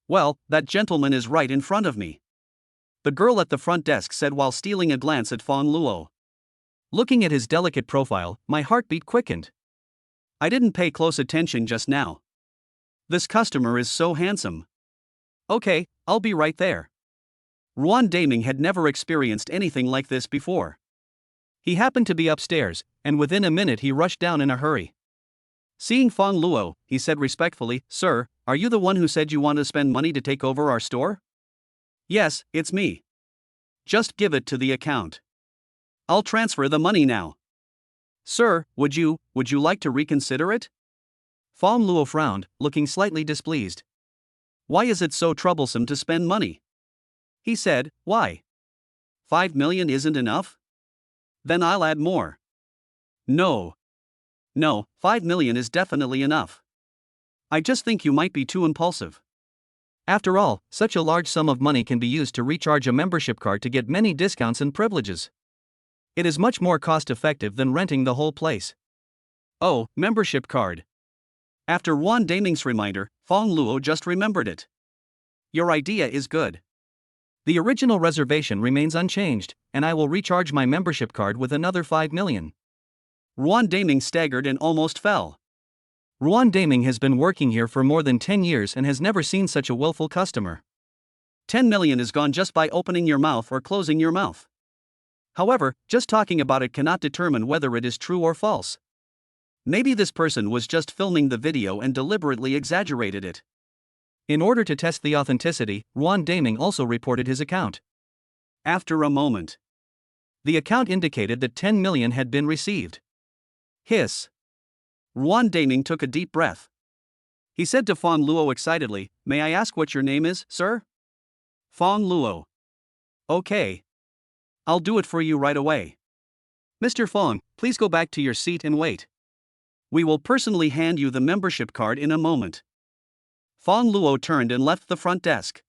Well, that gentleman is right in front of me. the girl at the front desk said while stealing a glance at Fang Luo. Looking at his delicate profile, my heartbeat quickened. I didn't pay close attention just now. This customer is so handsome. Okay, I'll be right there. Ruan Daming had never experienced anything like this before. He happened to be upstairs, and within a minute he rushed down in a hurry. Seeing Fang Luo, he said respectfully, "Sir, are you the one who said you want to spend money to take over our store?" "Yes, it's me. Just give it to the account. I'll transfer the money now." "Sir, would you like to reconsider it?" Fang Luo frowned, looking slightly displeased. "Why is it so troublesome to spend money?" He said, "Why? 5 million isn't enough? Then I'll add more." No, 5 million is definitely enough. I just think you might be too impulsive. After all, such a large sum of money can be used to recharge a membership card to get many discounts and privileges. It is much more cost-effective than renting the whole place. Oh, membership card. After Ruan Daming's reminder, Fang Luo just remembered it. Your idea is good. The original reservation remains unchanged, and I will recharge my membership card with another 5 million. Ruan Daming staggered and almost fell. Ruan Daming has been working here for more than 10 years and has never seen such a willful customer. 10 million is gone just by opening your mouth or closing your mouth. However, just talking about it cannot determine whether it is true or false. Maybe this person was just filming the video and deliberately exaggerated it. In order to test the authenticity, Ruan Daming also reported his account. After a moment, the account indicated that 10 million had been received. Hiss. Ruan Daming took a deep breath. He said to Fang Luo excitedly, "May I ask what your name is, sir?" Fang Luo. "Okay. I'll do it for you right away. Mr. Fang, please go back to your seat and wait. We will personally hand you the membership card in a moment." Fang Luo turned and left the front desk.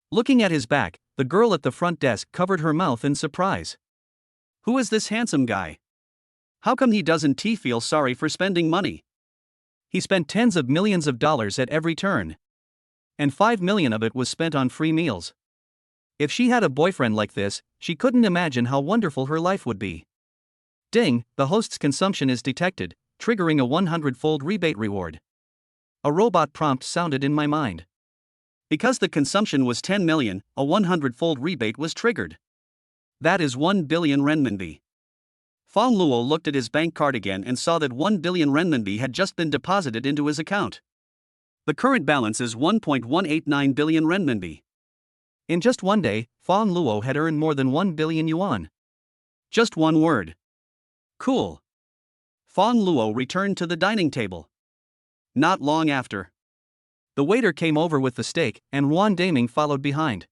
Looking at his back, the girl at the front desk covered her mouth in surprise. Who is this handsome guy? How come he doesn't feel sorry for spending money? He spent tens of millions of dollars at every turn. And 5 million of it was spent on free meals. If she had a boyfriend like this, she couldn't imagine how wonderful her life would be. Ding, the host's consumption is detected, triggering a 100-fold rebate reward. A robot prompt sounded in my mind. Because the consumption was 10 million, a 100-fold rebate was triggered. That is 1 billion renminbi. Fang Luo looked at his bank card again and saw that 1 billion renminbi had just been deposited into his account. The current balance is 1.189 billion renminbi. In just one day, Fang Luo had earned more than 1 billion yuan. Just one word. Cool. Fang Luo returned to the dining table. Not long after, the waiter came over with the steak, and Ruan Daming followed behind.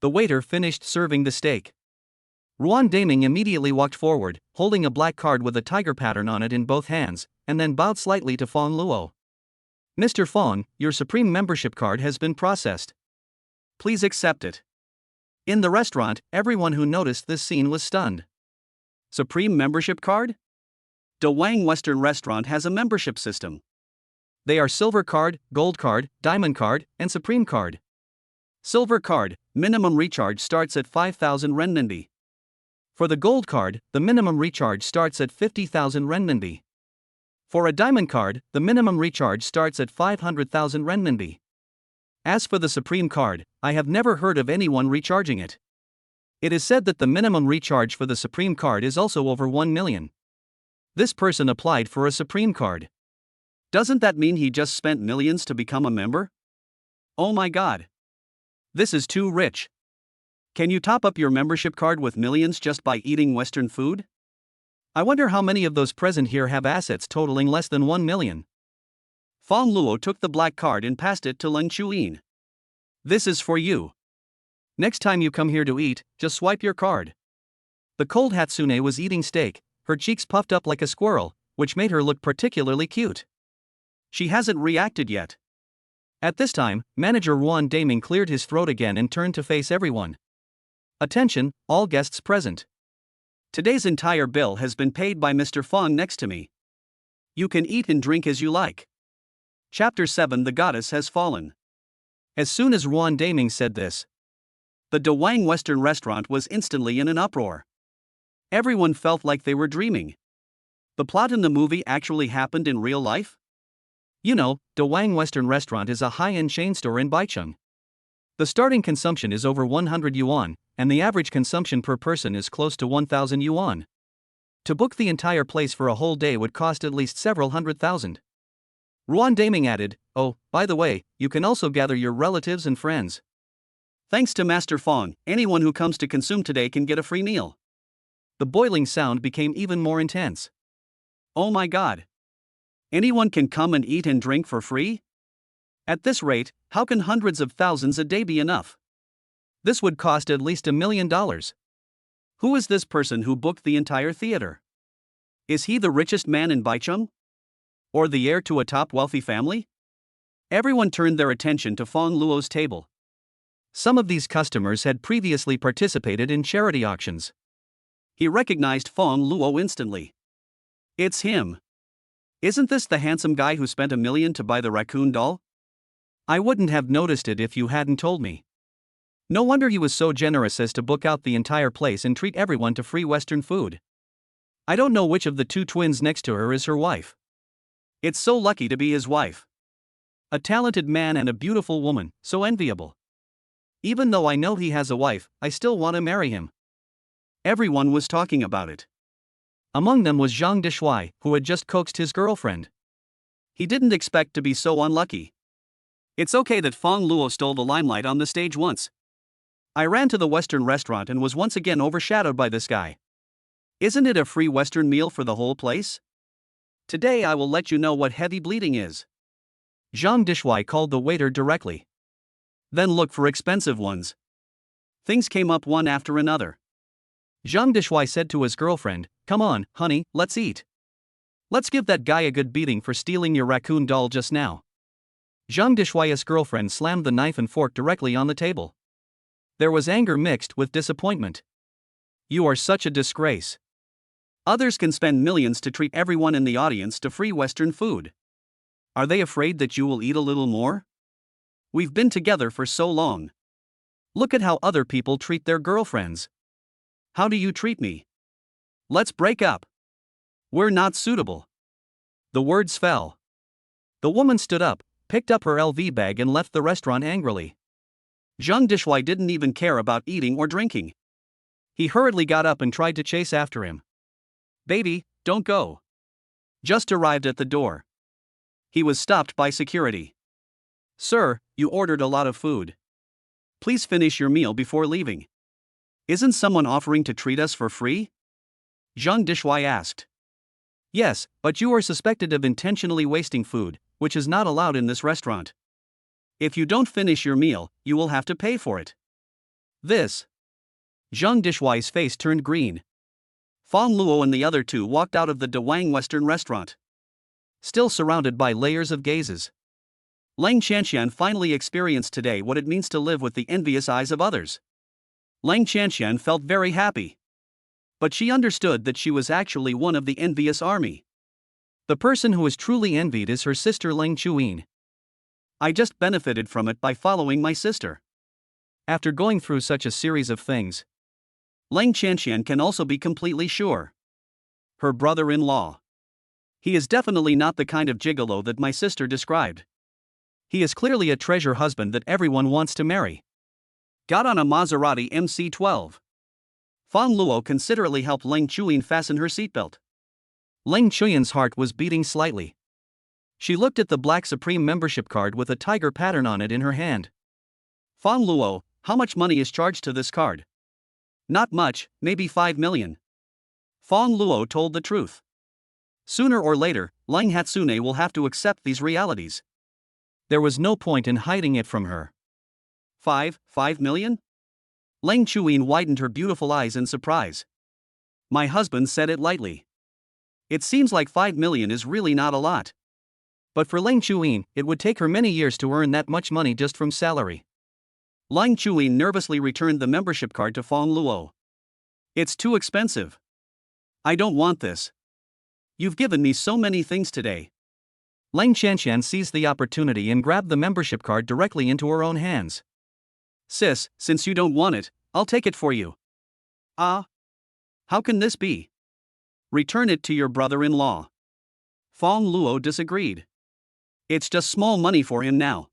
The waiter finished serving the steak. Ruan Daming immediately walked forward, holding a black card with a tiger pattern on it in both hands, and then bowed slightly to Fang Luo. "Mr. Fang, your Supreme membership card has been processed. Please accept it." In the restaurant, everyone who noticed this scene was stunned. Supreme membership card? Da Wang Western Restaurant has a membership system. They are Silver Card, Gold Card, Diamond Card, and Supreme Card. Silver Card, minimum recharge starts at 5,000 renminbi. For the Gold Card, the minimum recharge starts at 50,000 renminbi. For a Diamond Card, the minimum recharge starts at 500,000 renminbi. As for the Supreme Card, I have never heard of anyone recharging it. It is said that the minimum recharge for the Supreme Card is also over 1 million. This person applied for a Supreme Card. Doesn't that mean he just spent millions to become a member? Oh my god. This is too rich. Can you top up your membership card with millions just by eating Western food? I wonder how many of those present here have assets totaling less than 1 million. Fang Luo took the black card and passed it to Leng Chuyin. This is for you. Next time you come here to eat, just swipe your card. The cold Hatsune was eating steak, her cheeks puffed up like a squirrel, which made her look particularly cute. She hasn't reacted yet. At this time, manager Ruan Daming cleared his throat again and turned to face everyone. Attention, all guests present. Today's entire bill has been paid by Mr. Fang next to me. You can eat and drink as you like. Chapter 7 The Goddess Has Fallen. As soon as Ruan Daming said this, The Da Wang Western restaurant was instantly in an uproar. Everyone felt like they were dreaming. The plot in the movie actually happened in real life? You know, Da Wang Western restaurant is a high-end chain store in Baicheng. The starting consumption is over 100 yuan, and the average consumption per person is close to 1,000 yuan. To book the entire place for a whole day would cost at least several hundred thousand. Ruan Daming added, "Oh, by the way, you can also gather your relatives and friends. Thanks to Master Fang, anyone who comes to consume today can get a free meal." The boiling sound became even more intense. Oh my god. Anyone can come and eat and drink for free? At this rate, how can hundreds of thousands a day be enough? This would cost at least $1 million. Who is this person who booked the entire theater? Is he the richest man in Baicheng? Or the heir to a top wealthy family? Everyone turned their attention to Fang Luo's table. Some of these customers had previously participated in charity auctions. He recognized Fang Luo instantly. It's him. Isn't this the handsome guy who spent $1 million to buy the raccoon doll? I wouldn't have noticed it if you hadn't told me. No wonder he was so generous as to book out the entire place and treat everyone to free Western food. I don't know which of the two twins next to her is her wife. It's so lucky to be his wife. A talented man and a beautiful woman, so enviable. Even though I know he has a wife, I still want to marry him. Everyone was talking about it. Among them was Zhang Dishui, who had just coaxed his girlfriend. He didn't expect to be so unlucky. It's okay that Fang Luo stole the limelight on the stage once. I ran to the Western restaurant and was once again overshadowed by this guy. Isn't it a free Western meal for the whole place? Today I will let you know what heavy bleeding is. Zhang Dishui called the waiter directly. Then look for expensive ones. Things came up one after another. Zhang Dishui said to his girlfriend, "Come on, honey, let's eat. Let's give that guy a good beating for stealing your raccoon doll just now." Zhang Dishui's girlfriend slammed the knife and fork directly on the table. There was anger mixed with disappointment. You are such a disgrace. Others can spend millions to treat everyone in the audience to free Western food. Are they afraid that you will eat a little more? We've been together for so long. Look at how other people treat their girlfriends. How do you treat me? Let's break up. We're not suitable. The words fell. The woman stood up, picked up her LV bag and left the restaurant angrily. Zhang Dishui didn't even care about eating or drinking. He hurriedly got up and tried to chase after him. "Baby, don't go." Just arrived at the door. He was stopped by security. "Sir, you ordered a lot of food. Please finish your meal before leaving. Isn't someone offering to treat us for free?" Zhang Dishui asked. "Yes, but you are suspected of intentionally wasting food, which is not allowed in this restaurant. If you don't finish your meal, you will have to pay for it." This. Zhang Dishui's face turned green. Fang Luo and the other two walked out of the Da Wang Western restaurant, still surrounded by layers of gazes. Lang Qianxian finally experienced today what it means to live with the envious eyes of others. Lang Qianxian felt very happy. But she understood that she was actually one of the envious army. The person who is truly envied is her sister Lang Chuyin. I just benefited from it by following my sister. After going through such a series of things, Lang Qianxian can also be completely sure. Her brother-in-law. He is definitely not the kind of gigolo that my sister described. He is clearly a treasure husband that everyone wants to marry. Got on a Maserati MC12. Fang Luo considerately helped Lang Chuyin fasten her seatbelt. Lang Chuyin's heart was beating slightly. She looked at the black Supreme membership card with a tiger pattern on it in her hand. "Fang Luo, how much money is charged to this card?" "Not much, maybe 5 million. Fang Luo told the truth. Sooner or later, Lang Hatsune will have to accept these realities. There was no point in hiding it from her. 5 million? Lang Chuyin widened her beautiful eyes in surprise. My husband said it lightly. It seems like 5 million is really not a lot. But for Lang Chuyin, it would take her many years to earn that much money just from salary. Lang Chuyin nervously returned the membership card to Fang Luo. "It's too expensive. I don't want this. You've given me so many things today." Lang Qianxian seized the opportunity and grabbed the membership card directly into her own hands. Sis, since you don't want it, I'll take it for you. Ah? How can this be? Return it to your brother-in-law. Fang Luo disagreed. It's just small money for him now.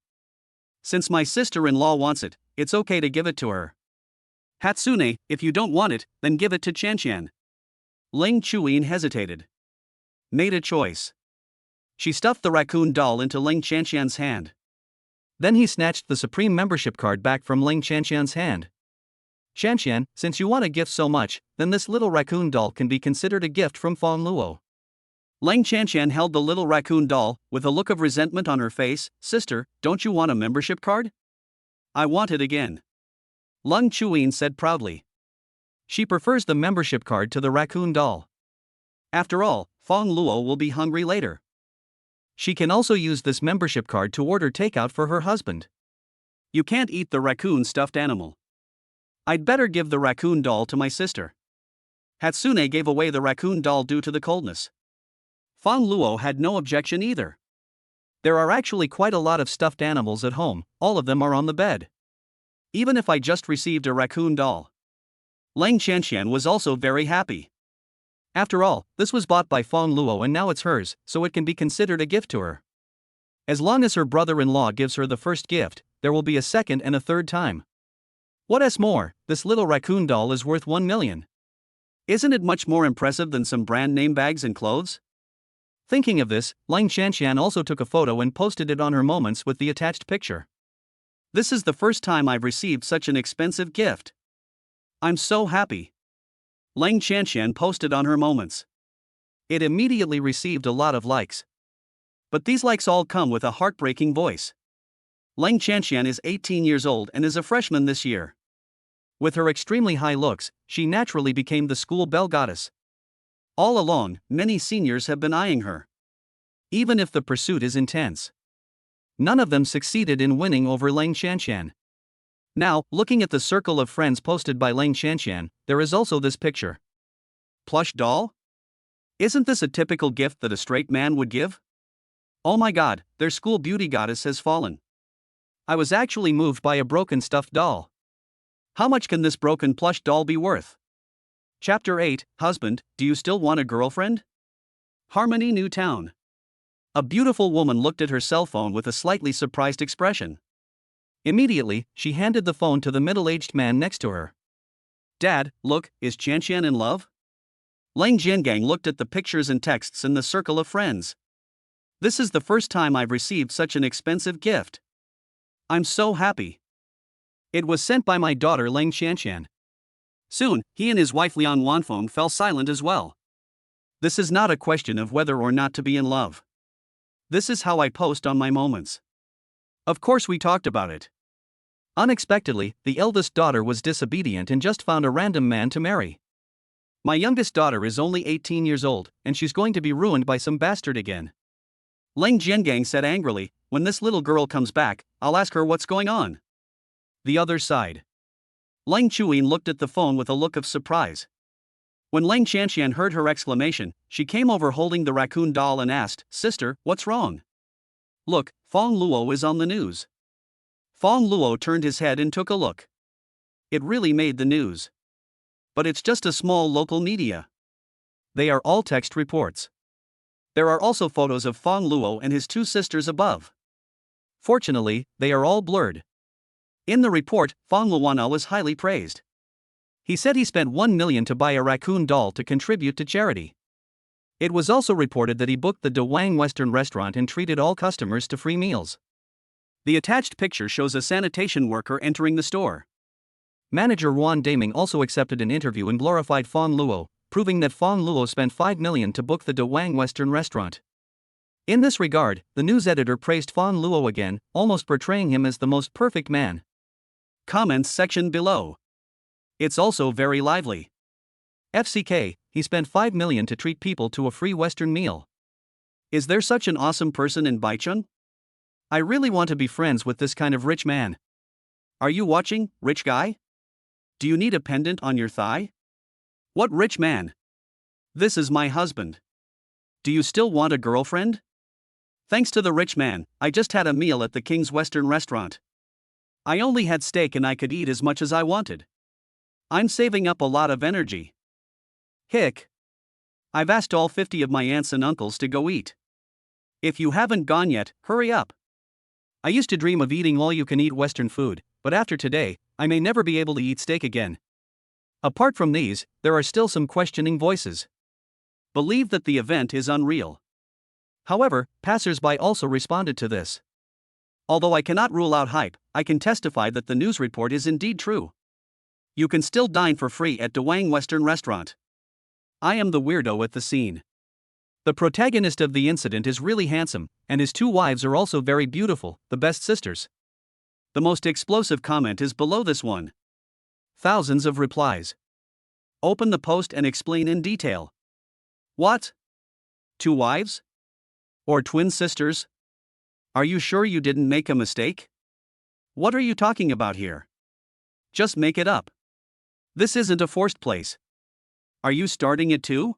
Since my sister-in-law wants it, it's okay to give it to her. Hatsune, if you don't want it, then give it to Qianqian. Ling Chuyin hesitated. Made a choice. She stuffed the raccoon doll into Ling Qianqian's hand. Then he snatched the Supreme membership card back from Ling Qianqian's hand. Qianqian, since you want a gift so much, then this little raccoon doll can be considered a gift from Fang Luo. Ling Qianqian held the little raccoon doll, with a look of resentment on her face. Sister, don't you want a membership card? I want it again. Lung Chuyin said proudly. She prefers the membership card to the raccoon doll. After all, Fang Luo will be hungry later. She can also use this membership card to order takeout for her husband. You can't eat the raccoon stuffed animal. I'd better give the raccoon doll to my sister. Hatsune gave away the raccoon doll due to the coldness. Fang Luo had no objection either. There are actually quite a lot of stuffed animals at home, all of them are on the bed. Even if I just received a raccoon doll. Ling Qianqian was also very happy. After all, this was bought by Fang Luo and now it's hers, so it can be considered a gift to her. As long as her brother-in-law gives her the first gift, there will be a second and a third time. What's more, this little raccoon doll is worth 1 million. Isn't it much more impressive than some brand name bags and clothes? Thinking of this, Ling Qianqian also took a photo and posted it on her Moments with the attached picture. This is the first time I've received such an expensive gift. I'm so happy. Ling Qianqian posted on her Moments. It immediately received a lot of likes. But these likes all come with a heartbreaking voice. Ling Qianqian is 18 years old and is a freshman this year. With her extremely high looks, she naturally became the school belle goddess. All along, many seniors have been eyeing her. Even if the pursuit is intense. None of them succeeded in winning over Ling Qianqian. Now, looking at the circle of friends posted by Ling Qianqian, there is also this picture. Plush doll? Isn't this a typical gift that a straight man would give? Oh my god, their school beauty goddess has fallen. I was actually moved by a broken stuffed doll. How much can this broken plush doll be worth? Chapter 8, Husband, do you still want a girlfriend? Harmony New Town. A beautiful woman looked at her cell phone with a slightly surprised expression. Immediately, she handed the phone to the middle-aged man next to her. Dad, look, is Qianqian in love? Ling Jiangang looked at the pictures and texts in the circle of friends. This is the first time I've received such an expensive gift. I'm so happy. It was sent by my daughter Ling Qianqian. Soon, he and his wife Liang Wanfeng fell silent as well. This is not a question of whether or not to be in love. This is how I post on my Moments. Of course we talked about it. Unexpectedly, the eldest daughter was disobedient and just found a random man to marry. My youngest daughter is only 18 years old, and she's going to be ruined by some bastard again. Ling Jiangang said angrily, when this little girl comes back, I'll ask her what's going on. The other side. Ling Chuyin looked at the phone with a look of surprise. When Ling Qianqian heard her exclamation, she came over holding the raccoon doll and asked, Sister, what's wrong? Look, Fang Luo is on the news. Fang Luo turned his head and took a look. It really made the news. But it's just a small local media. They are all text reports. There are also photos of Fang Luo and his two sisters above. Fortunately, they are all blurred. In the report, Fang Luono was highly praised. He said he spent 1 million to buy a raccoon doll to contribute to charity. It was also reported that he booked the De Wang Western restaurant and treated all customers to free meals. The attached picture shows a sanitation worker entering the store. Manager Ruan Daming also accepted an interview and glorified Fang Luo, proving that Fang Luo spent 5 million to book the De Wang Western restaurant. In this regard, the news editor praised Fang Luo again, almost portraying him as the most perfect man. Comments section below. It's also very lively. FCK, he spent 5 million to treat people to a free Western meal. Is there such an awesome person in Baicheng? I really want to be friends with this kind of rich man. Are you watching, rich guy? Do you need a pendant on your thigh? What rich man? This is my husband. Do you still want a girlfriend? Thanks to the rich man, I just had a meal at the King's Western restaurant. I only had steak and I could eat as much as I wanted. I'm saving up a lot of energy. Hick. I've asked all 50 of my aunts and uncles to go eat. If you haven't gone yet, hurry up. I used to dream of eating all-you-can-eat Western food, but after today, I may never be able to eat steak again. Apart from these, there are still some questioning voices. Believe that the event is unreal. However, passers-by also responded to this. Although I cannot rule out hype, I can testify that the news report is indeed true. You can still dine for free at Dawang Western Restaurant. I am the weirdo at the scene. The protagonist of the incident is really handsome, and his two wives are also very beautiful, the best sisters. The most explosive comment is below this one. Thousands of replies. Open the post and explain in detail. What? Two wives? Or twin sisters? Are you sure you didn't make a mistake? What are you talking about here? Just make it up. This isn't a forced place. Are you starting it too?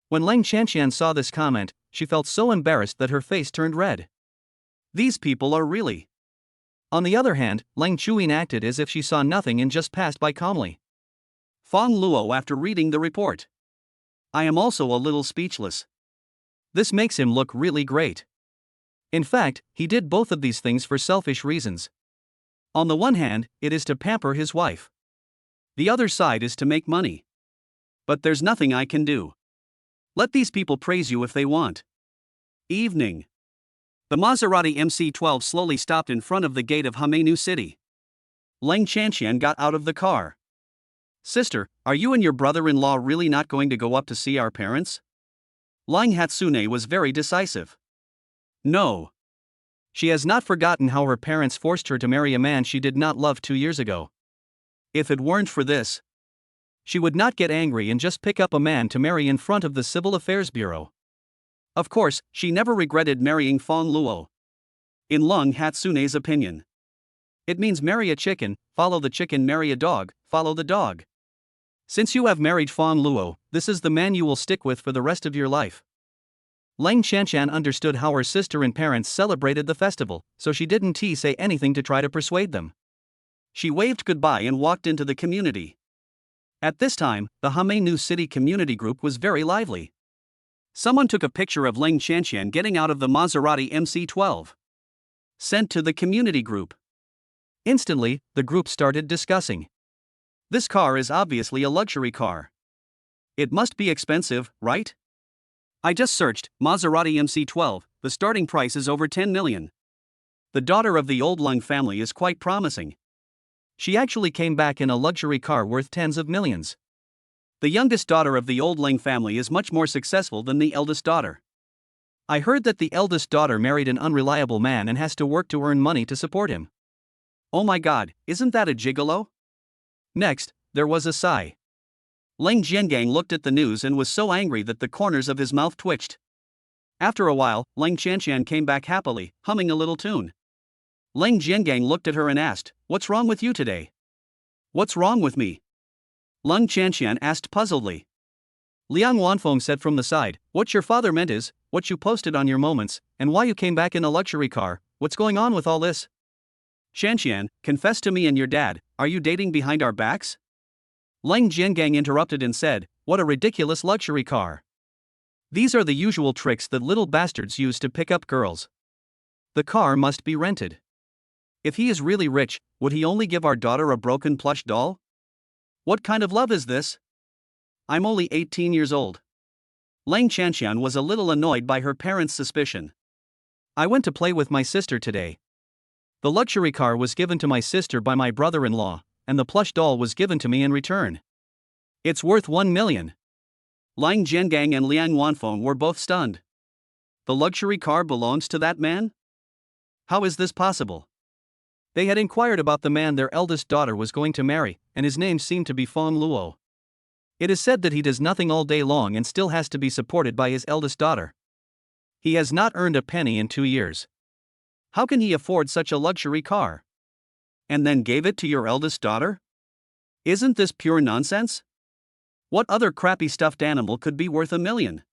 When Lang Chanshan saw this comment, she felt so embarrassed that her face turned red. These people are really. On the other hand, Lang Chuyin acted as if she saw nothing and just passed by calmly. Fang Luo after reading the report. I am also a little speechless. This makes him look really great. In fact, he did both of these things for selfish reasons. On the one hand, it is to pamper his wife. The other side is to make money. But there's nothing I can do. Let these people praise you if they want. Evening. The Maserati MC-12 slowly stopped in front of the gate of Hamenu City. Lang Chanshan got out of the car. Sister, are you and your brother-in-law really not going to go up to see our parents? Lang Hatsune was very decisive. No. She has not forgotten how her parents forced her to marry a man she did not love 2 years ago. If it weren't for this, she would not get angry and just pick up a man to marry in front of the Civil Affairs Bureau. Of course, she never regretted marrying Fang Luo. In Lang Hatsune's opinion, it means marry a chicken, follow the chicken, marry a dog, follow the dog. Since you have married Fang Luo, this is the man you will stick with for the rest of your life. Lang Chanshan understood how her sister and parents celebrated the festival, so she didn't say anything to try to persuade them. She waved goodbye and walked into the community. At this time, the Hamenu City community group was very lively. Someone took a picture of Lang Chanshan getting out of the Maserati MC-12. Sent to the community group. Instantly, the group started discussing. This car is obviously a luxury car. It must be expensive, right? I just searched, Maserati MC-12, the starting price is over 10 million. The daughter of the old Lang family is quite promising. She actually came back in a luxury car worth tens of millions. The youngest daughter of the old Lang family is much more successful than the eldest daughter. I heard that the eldest daughter married an unreliable man and has to work to earn money to support him. Oh my god, isn't that a gigolo? Next, there was a sigh. Lang Jiangang looked at the news and was so angry that the corners of his mouth twitched. After a while, Lang Chanshan came back happily, humming a little tune. Lang Jiangang looked at her and asked, "What's wrong with you today?" "What's wrong with me?" Lang Chanshan asked puzzledly. Liang Wanfeng said from the side, "What your father meant is, what you posted on your moments, and why you came back in a luxury car. What's going on with all this?" "Chanshan, confess to me and your dad, are you dating behind our backs?" Lang Jiangang interrupted and said, "What a ridiculous luxury car. These are the usual tricks that little bastards use to pick up girls. The car must be rented. If he is really rich, would he only give our daughter a broken plush doll? What kind of love is this? I'm only 18 years old." Lang Chanshan was a little annoyed by her parents' suspicion. "I went to play with my sister today. The luxury car was given to my sister by my brother-in-law, and the plush doll was given to me in return. It's worth 1 million. Lang Jiangang and Liang Wanfeng were both stunned. The luxury car belongs to that man? How is this possible? They had inquired about the man their eldest daughter was going to marry, and his name seemed to be Fang Luo. It is said that he does nothing all day long and still has to be supported by his eldest daughter. He has not earned a penny in 2 years. How can he afford such a luxury car? And then gave it to your eldest daughter? Isn't this pure nonsense? What other crappy stuffed animal could be worth 1 million?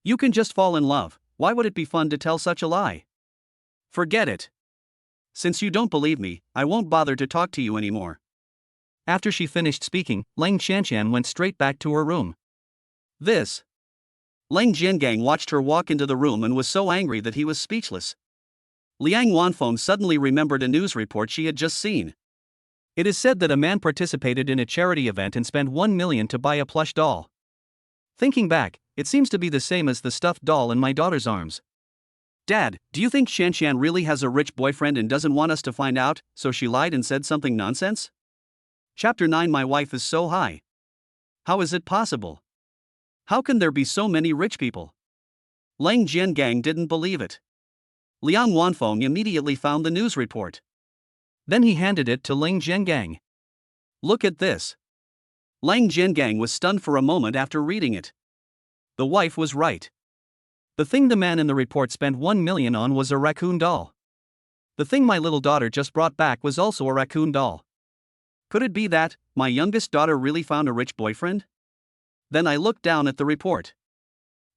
You can just fall in love, why would it be fun to tell such a lie? Forget it. Since you don't believe me, I won't bother to talk to you anymore. After she finished speaking, Lang Qianqian went straight back to her room. This. Lang Jiangang watched her walk into the room and was so angry that he was speechless. Liang Wanfeng suddenly remembered a news report she had just seen. It is said that a man participated in a charity event and spent 1 million to buy a plush doll. Thinking back, it seems to be the same as the stuffed doll in my daughter's arms. Dad, do you think Qianqian really has a rich boyfriend and doesn't want us to find out, so she lied and said something nonsense? Chapter 9. My wife is so high. How is it possible? How can there be so many rich people? Lang Jiangang didn't believe it. Liang Wanfeng immediately found the news report. Then he handed it to Lang Jiangang. Look at this. Lang Jiangang was stunned for a moment after reading it. The wife was right. The thing the man in the report spent 1 million on was a raccoon doll. The thing my little daughter just brought back was also a raccoon doll. Could it be that my youngest daughter really found a rich boyfriend? Then I looked down at the report.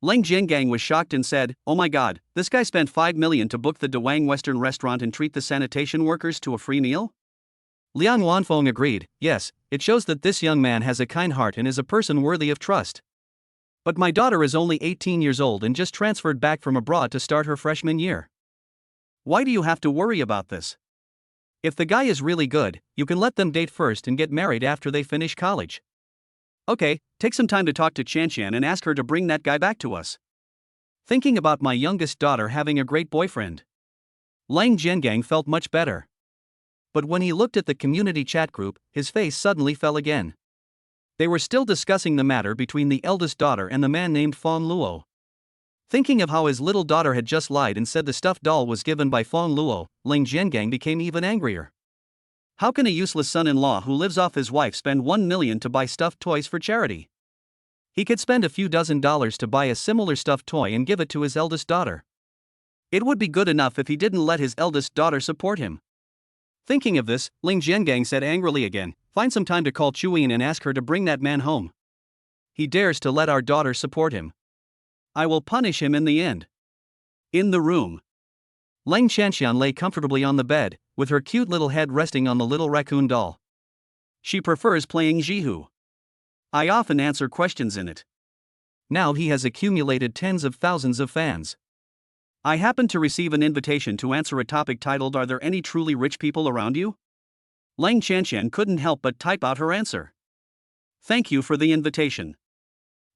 Lang Jiangang was shocked and said, "Oh my god, this guy spent 5 million to book the Dawang Western restaurant and treat the sanitation workers to a free meal?" Liang Wanfeng agreed, yes, it shows that this young man has a kind heart and is a person worthy of trust. But my daughter is only 18 years old and just transferred back from abroad to start her freshman year. Why do you have to worry about this? If the guy is really good, you can let them date first and get married after they finish college. Okay, take some time to talk to Qianqian and ask her to bring that guy back to us. Thinking about my youngest daughter having a great boyfriend, Lang Jiangang felt much better. But when he looked at the community chat group, his face suddenly fell again. They were still discussing the matter between the eldest daughter and the man named Fang Luo. Thinking of how his little daughter had just lied and said the stuffed doll was given by Fang Luo, Lang Jiangang became even angrier. How can a useless son-in-law who lives off his wife spend 1 million to buy stuffed toys for charity? He could spend a few $dozen to buy a similar stuffed toy and give it to his eldest daughter. It would be good enough if he didn't let his eldest daughter support him. Thinking of this, Lang Jiangang said angrily again, "Find some time to call Chuyin and ask her to bring that man home. He dares to let our daughter support him. I will punish him in the end." In the room, Lang Qianqian lay comfortably on the bed, with her cute little head resting on the little raccoon doll. She prefers playing Jihu. I often answer questions in it. Now he has accumulated tens of thousands of fans. I happened to receive an invitation to answer a topic titled, "Are there any truly rich people around you?" Lang Qianqian couldn't help but type out her answer. Thank you for the invitation.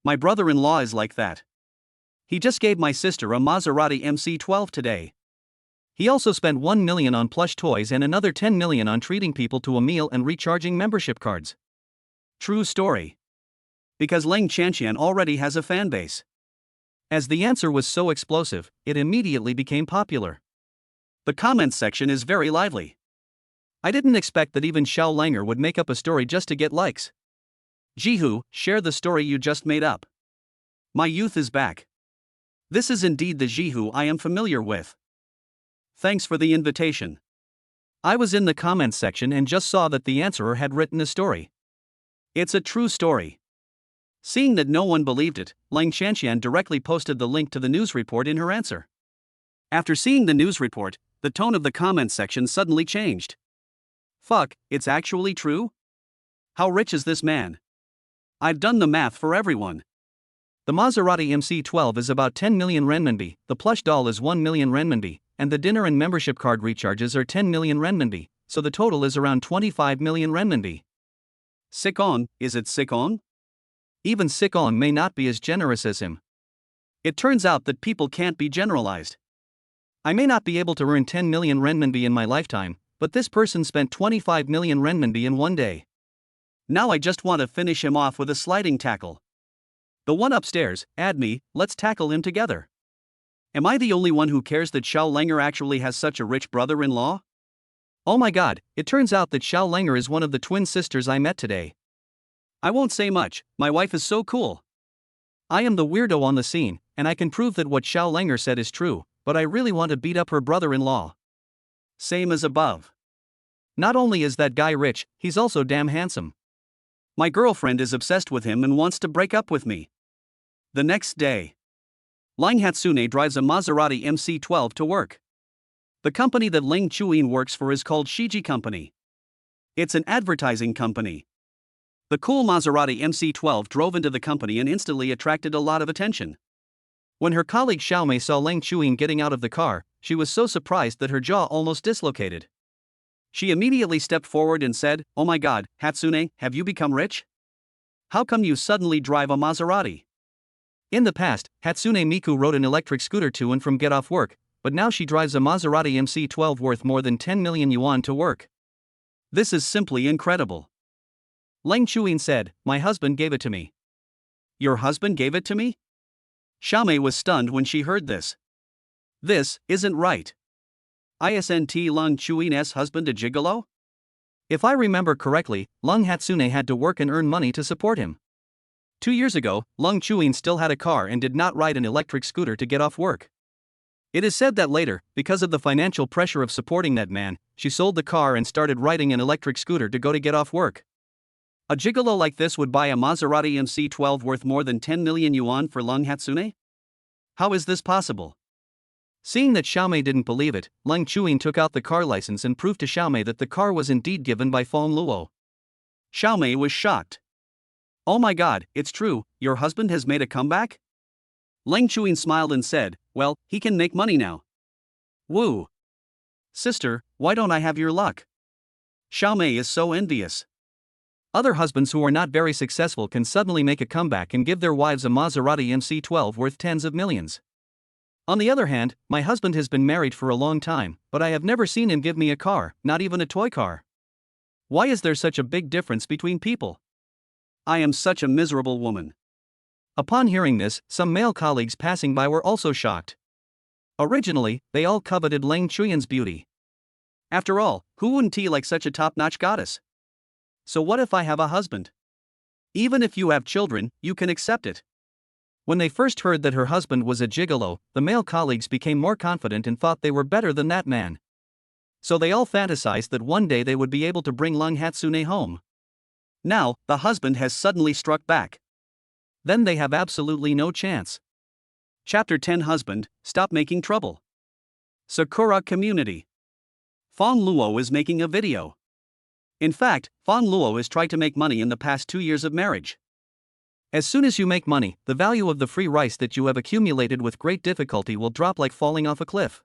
My brother-in-law is like that. He just gave my sister a Maserati MC12 today. He also spent 1 million on plush toys and another 10 million on treating people to a meal and recharging membership cards. True story. Because Lang Qianqian already has a fan base. As the answer was so explosive, it immediately became popular. The comments section is very lively. I didn't expect that even Xiao Langer would make up a story just to get likes. Jihu, share the story you just made up. My youth is back. This is indeed the Jihu I am familiar with. Thanks for the invitation. I was in the comments section and just saw that the answerer had written a story. It's a true story. Seeing that no one believed it, Lang Qianqian directly posted the link to the news report in her answer. After seeing the news report, the tone of the comments section suddenly changed. Fuck, it's actually true? How rich is this man? I've done the math for everyone. The Maserati MC12 is about 10 million renminbi, the plush doll is 1 million renminbi, and the dinner and membership card recharges are 10 million renminbi, so the total is around 25 million renminbi. Sick on, is it sick on? Even sick on may not be as generous as him. It turns out that people can't be generalized. I may not be able to earn 10 million renminbi in my lifetime, but this person spent 25 million renminbi in one day. Now I just want to finish him off with a sliding tackle. The one upstairs, add me, let's tackle him together. Am I the only one who cares that Xiao Langer actually has such a rich brother-in-law? Oh my god, it turns out that Xiao Langer is one of the twin sisters I met today. I won't say much, my wife is so cool. I am the weirdo on the scene, and I can prove that what Xiao Langer said is true, but I really want to beat up her brother-in-law. Same as above. Not only is that guy rich, he's also damn handsome. My girlfriend is obsessed with him and wants to break up with me. The next day, Lang Hatsune drives a Maserati MC12 to work. The company that Ling Chuyin works for is called Shiji Company. It's an advertising company. The cool Maserati MC12 drove into the company and instantly attracted a lot of attention. When her colleague Xiaomei saw Ling Chuyin getting out of the car, she was so surprised that her jaw almost dislocated. She immediately stepped forward and said, "Oh my god, Hatsune, have you become rich? How come you suddenly drive a Maserati?" In the past, Hatsune Miku rode an electric scooter to and from get off work, but now she drives a Maserati MC12 worth more than 10 million yuan to work. This is simply incredible. Ling Chuyin said, "My husband gave it to me." Your husband gave it to me? Xiaomei was stunned when she heard this. This isn't right. Isn't Lung Chuin's husband a gigolo? If I remember correctly, Lung Hatsune had to work and earn money to support him. 2 years ago, Lung Chuyin still had a car and did not ride an electric scooter to get off work. It is said that later, because of the financial pressure of supporting that man, she sold the car and started riding an electric scooter to get off work. A gigolo like this would buy a Maserati MC12 worth more than 10 million yuan for Lung Hatsune? How is this possible? Seeing that Xiaomei didn't believe it, Ling Chuyin took out the car license and proved to Xiaomei that the car was indeed given by Fang Luo. Xiaomei was shocked. Oh my god, it's true, your husband has made a comeback? Ling Chuyin smiled and said, well, he can make money now. Woo! Sister, why don't I have your luck? Xiaomei is so envious. Other husbands who are not very successful can suddenly make a comeback and give their wives a Maserati MC12 worth tens of millions. On the other hand, my husband has been married for a long time, but I have never seen him give me a car, not even a toy car. Why is there such a big difference between people? I am such a miserable woman. Upon hearing this, some male colleagues passing by were also shocked. Originally, they all coveted Ling Chuyin's beauty. After all, who wouldn't like such a top-notch goddess? So what if I have a husband? Even if you have children, you can accept it. When they first heard that her husband was a gigolo, the male colleagues became more confident and thought they were better than that man. So they all fantasized that one day they would be able to bring Lung Hatsune home. Now, the husband has suddenly struck back. Then they have absolutely no chance. Chapter 10 Husband, Stop Making Trouble. Sakura Community. Fang Luo is making a video. In fact, Fang Luo has tried to make money in the past 2 years of marriage. As soon as you make money, the value of the free rice that you have accumulated with great difficulty will drop like falling off a cliff.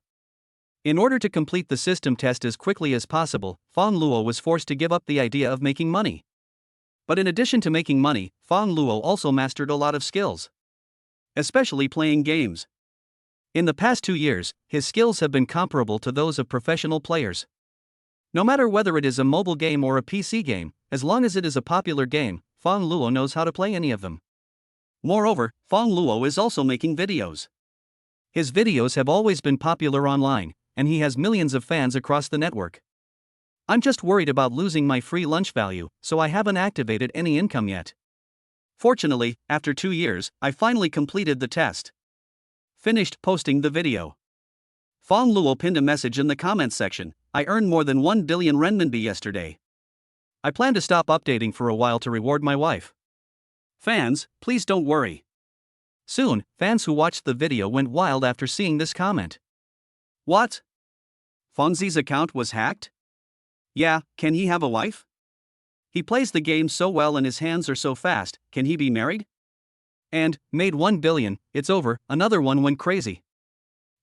In order to complete the system test as quickly as possible, Fang Luo was forced to give up the idea of making money. But in addition to making money, Fang Luo also mastered a lot of skills. Especially playing games. In the past 2 years, his skills have been comparable to those of professional players. No matter whether it is a mobile game or a PC game, as long as it is a popular game, Fang Luo knows how to play any of them. Moreover, Fang Luo is also making videos. His videos have always been popular online, and he has millions of fans across the network. I'm just worried about losing my free lunch value, so I haven't activated any income yet. Fortunately, after 2 years, I finally completed the test. Finished posting the video. Fang Luo pinned a message in the comments section. I earned more than 1 billion renminbi yesterday. I plan to stop updating for a while to reward my wife. Fans, please don't worry. Soon, fans who watched the video went wild after seeing this comment. What? Fangzi's account was hacked? Yeah, can he have a wife? He plays the game so well and his hands are so fast, can he be married? And, made 1 billion, it's over, another one went crazy.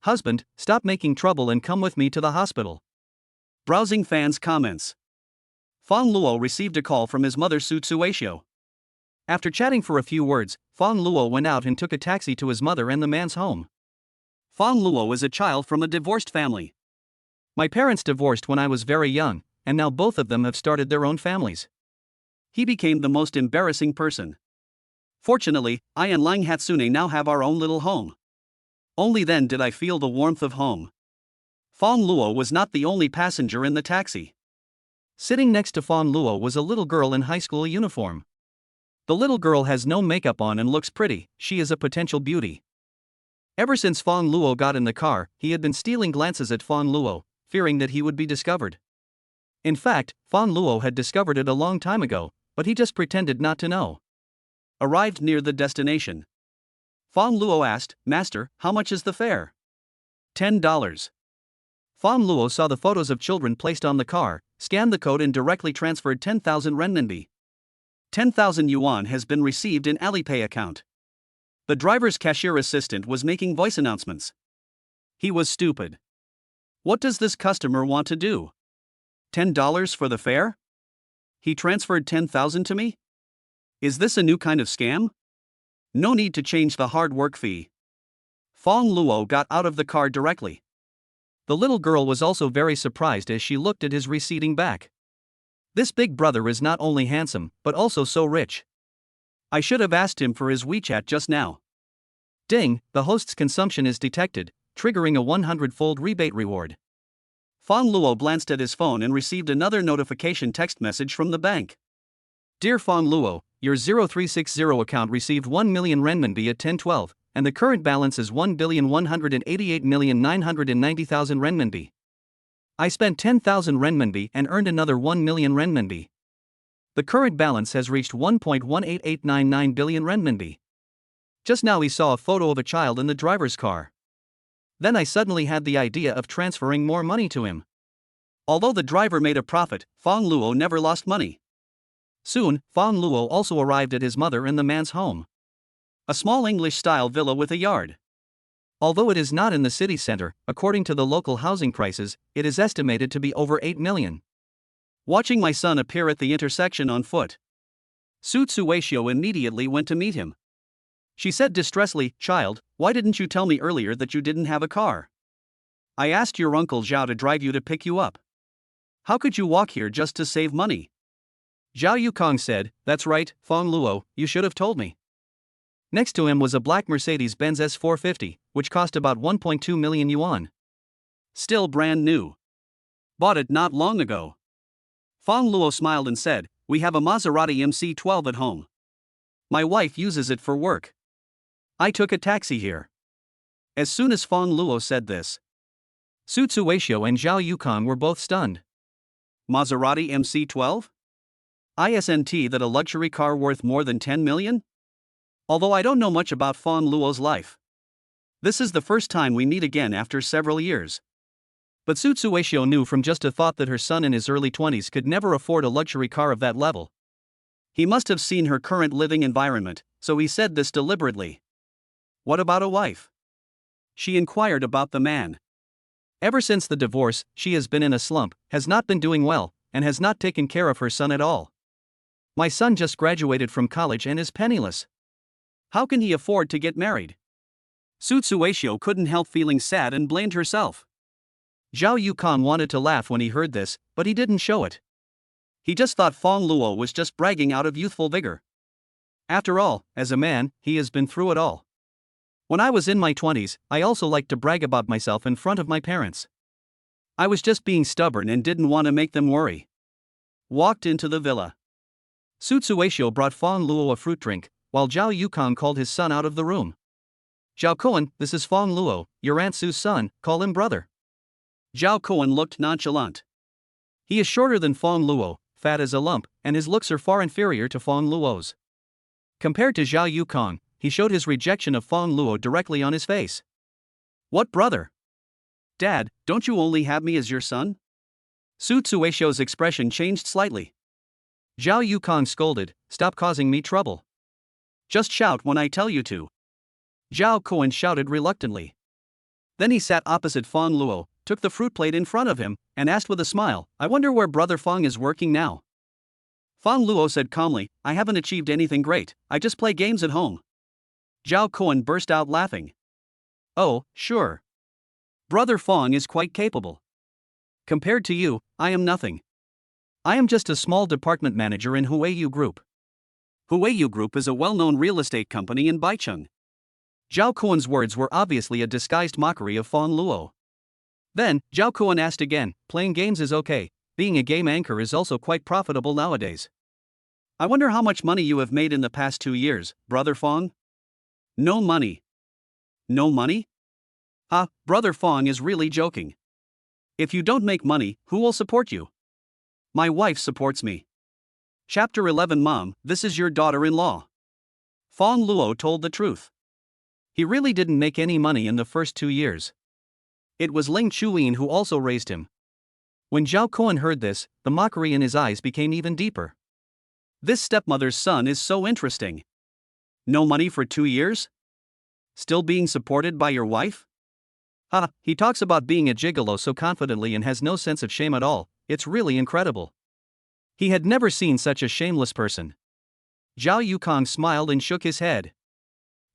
Husband, stop making trouble and come with me to the hospital. Browsing fans' comments. Fang Luo received a call from his mother Su Tsuexiu. After chatting for a few words, Fang Luo went out and took a taxi to his mother and the man's home. Fang Luo is a child from a divorced family. My parents divorced when I was very young, and now both of them have started their own families. He became the most embarrassing person. Fortunately, I and Ling Hatsune now have our own little home. Only then did I feel the warmth of home. Fang Luo was not the only passenger in the taxi. Sitting next to Fang Luo was a little girl in high school uniform. The little girl has no makeup on and looks pretty, she is a potential beauty. Ever since Fang Luo got in the car, he had been stealing glances at Fang Luo, fearing that he would be discovered. In fact, Fang Luo had discovered it a long time ago, but he just pretended not to know. Arrived near the destination. Fang Luo asked, Master, how much is the fare? $10. Fang Luo saw the photos of children placed on the car, scanned the code and directly transferred 10,000 renminbi. 10,000 yuan has been received in Alipay account. The driver's cashier assistant was making voice announcements. He was stupid. What does this customer want to do? $10 for the fare? He transferred 10,000 to me? Is this a new kind of scam? No need to change the hard work fee. Fang Luo got out of the car directly. The little girl was also very surprised as she looked at his receding back. This big brother is not only handsome, but also so rich. I should have asked him for his WeChat just now. Ding, the host's consumption is detected, triggering a 100-fold rebate reward. Fang Luo glanced at his phone and received another notification text message from the bank. Dear Fang Luo, your 0360 account received 1 million renminbi at 10:12, and the current balance is 1,188,990,000 renminbi. I spent 10,000 renminbi and earned another 1 million renminbi. The current balance has reached 1.18899 billion renminbi. Just now he saw a photo of a child in the driver's car. Then I suddenly had the idea of transferring more money to him. Although the driver made a profit, Fang Luo never lost money. Soon, Fang Luo also arrived at his mother and the man's home. A small English-style villa with a yard. Although it is not in the city center, according to the local housing prices, it is estimated to be over 8 million. Watching my son appear at the intersection on foot, Su Tsuatio immediately went to meet him. She said distressfully, "Child, why didn't you tell me earlier that you didn't have a car? I asked your uncle Zhao to drive you to pick you up. How could you walk here just to save money?" Zhao Yukong said, "That's right, Fang Luo, you should have told me." Next to him was a black Mercedes-Benz S450, which cost about 1.2 million yuan. Still brand new. Bought it not long ago. Fang Luo smiled and said, "We have a Maserati MC12 at home. My wife uses it for work. I took a taxi here." As soon as Fang Luo said this, Su Tsuatio and Zhao Yukong were both stunned. Maserati MC12? Isn't that a luxury car worth more than 10 million? Although I don't know much about Fang Luo's life. This is the first time we meet again after several years. But Su Tsuatio knew from just a thought that her son in his early 20s could never afford a luxury car of that level. He must have seen her current living environment, so he said this deliberately. "What about a wife?" She inquired about the man. Ever since the divorce, she has been in a slump, has not been doing well, and has not taken care of her son at all. My son just graduated from college and is penniless. How can he afford to get married? Su Tsuatio couldn't help feeling sad and blamed herself. Zhao Yukong wanted to laugh when he heard this, but he didn't show it. He just thought Fang Luo was just bragging out of youthful vigor. After all, as a man, he has been through it all. When I was in my 20s, I also liked to brag about myself in front of my parents. I was just being stubborn and didn't want to make them worry. Walked into the villa. Su Tsuatio brought Fang Luo a fruit drink, while Zhao Yukong called his son out of the room. "Zhao Koan, this is Fang Luo, your Aunt Su's son, call him brother." Zhao Koan looked nonchalant. He is shorter than Fang Luo, fat as a lump, and his looks are far inferior to Fang Luo's. Compared to Zhao Yukong, he showed his rejection of Fang Luo directly on his face. "What brother? Dad, don't you only have me as your son?" Su Tsuatio's expression changed slightly. Zhao Yukong scolded, "Stop causing me trouble. Just shout when I tell you to." Zhao Koan shouted reluctantly. Then he sat opposite Fang Luo, took the fruit plate in front of him, and asked with a smile, "I wonder where brother Fang is working now." Fang Luo said calmly, "I haven't achieved anything great, I just play games at home." Zhao Koan burst out laughing. "Oh, sure. Brother Fang is quite capable. Compared to you, I am nothing. I am just a small department manager in Huiyu Group." Huiyu Group is a well-known real estate company in Baicheng. Zhao Koan's words were obviously a disguised mockery of Fang Luo. Then, Zhao Koan asked again, "Playing games is okay, being a game anchor is also quite profitable nowadays. I wonder how much money you have made in the past 2 years, brother Fang?" "No money." "No money? Ah, brother Fang is really joking. If you don't make money, who will support you?" "My wife supports me." Chapter 11. Mom, this is your daughter-in-law. Fang Luo told the truth. He really didn't make any money in the first 2 years. It was Ling Chuyin who also raised him. When Zhao Kuan heard this, the mockery in his eyes became even deeper. This stepmother's son is so interesting. No money for 2 years? Still being supported by your wife? He talks about being a gigolo so confidently and has no sense of shame at all, it's really incredible. He had never seen such a shameless person. Zhao Yukong smiled and shook his head.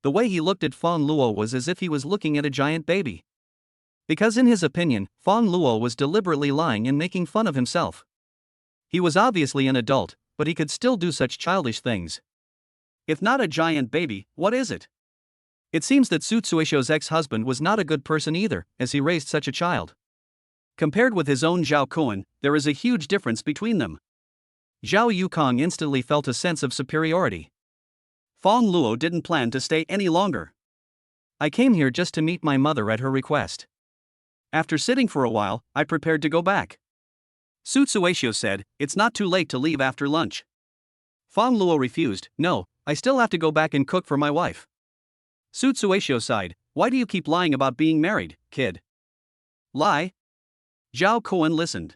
The way he looked at Fang Luo was as if he was looking at a giant baby. Because in his opinion, Fang Luo was deliberately lying and making fun of himself. He was obviously an adult, but he could still do such childish things. If not a giant baby, what is it? It seems that Su Tsuisho's ex-husband was not a good person either, as he raised such a child. Compared with his own Zhao Kuan, there is a huge difference between them. Zhao Yukong instantly felt a sense of superiority. Fang Luo didn't plan to stay any longer. I came here just to meet my mother at her request. After sitting for a while, I prepared to go back. Su Tsuishio said, it's not too late to leave after lunch. Fang Luo refused, no, I still have to go back and cook for my wife. Su Tsuishio sighed, why do you keep lying about being married, kid? Lie? Zhao Kuan listened.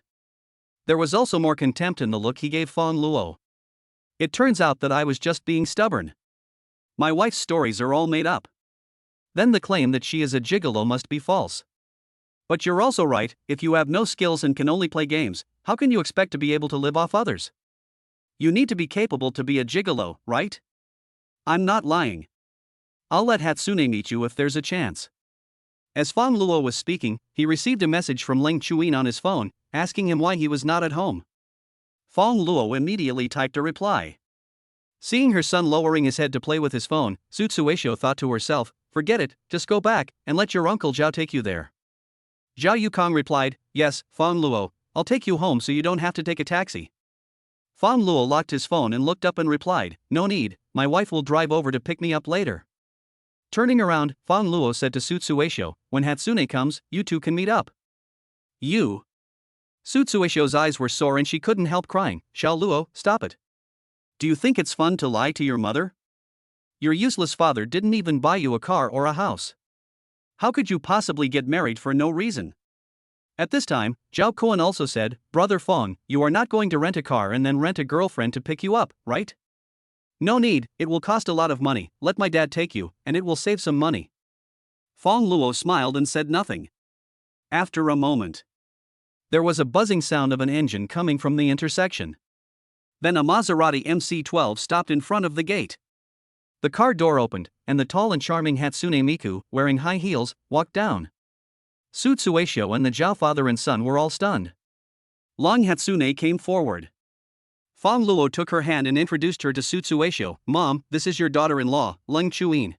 There was also more contempt in the look he gave Fang Luo. It turns out that I was just being stubborn. My wife's stories are all made up. Then the claim that she is a gigolo must be false. But you're also right, if you have no skills and can only play games, how can you expect to be able to live off others? You need to be capable to be a gigolo, right? I'm not lying. I'll let Hatsune meet you if there's a chance. As Fang Luo was speaking, he received a message from Ling Chuyin on his phone, asking him why he was not at home. Fang Luo immediately typed a reply. Seeing her son lowering his head to play with his phone, Su Tsuishio thought to herself, forget it, just go back, and let your uncle Zhao take you there. Zhao Yukong replied, yes, Fang Luo, I'll take you home so you don't have to take a taxi. Fang Luo locked his phone and looked up and replied, no need, my wife will drive over to pick me up later. Turning around, Fang Luo said to Su Tsuishio, when Hatsune comes, you two can meet up. You? Su Tsuishio's eyes were sore and she couldn't help crying, Xiao Luo, stop it. Do you think it's fun to lie to your mother? Your useless father didn't even buy you a car or a house. How could you possibly get married for no reason? At this time, Zhao Kuan also said, Brother Fang, you are not going to rent a car and then rent a girlfriend to pick you up, right? No need, it will cost a lot of money, let my dad take you, and it will save some money. Fang Luo smiled and said nothing. After a moment, there was a buzzing sound of an engine coming from the intersection. Then a Maserati MC-12 stopped in front of the gate. The car door opened, and the tall and charming Hatsune Miku, wearing high heels, walked down. Su Tsuishio and the Zhao father and son were all stunned. Long Hatsune came forward. Fang Luo took her hand and introduced her to Su Tsuishio. Mom, this is your daughter-in-law, Ling Chuyin.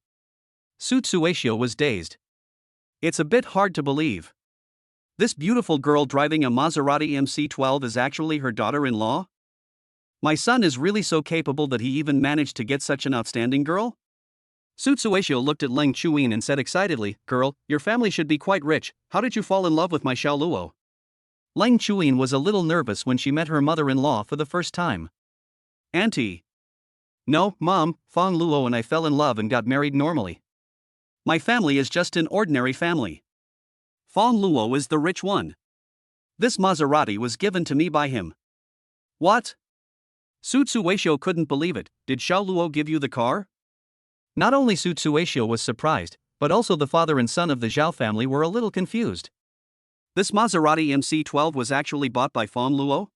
Su Tsuishio was dazed. It's a bit hard to believe. This beautiful girl driving a Maserati MC-12 is actually her daughter-in-law? My son is really so capable that he even managed to get such an outstanding girl? Su Tsuishio looked at Ling Chuyin and said excitedly, Girl, your family should be quite rich, how did you fall in love with my Xiao Luo? Ling Chuyin was a little nervous when she met her mother-in-law for the first time. Auntie. No, Mom, Fang Luo and I fell in love and got married normally. My family is just an ordinary family. Fang Luo is the rich one. This Maserati was given to me by him. What? Su Tsuishio couldn't believe it. Did Xiao Luo give you the car? Not only Su Tsuishio was surprised, but also the father and son of the Zhao family were a little confused. This Maserati MC-12 was actually bought by Fang Luo?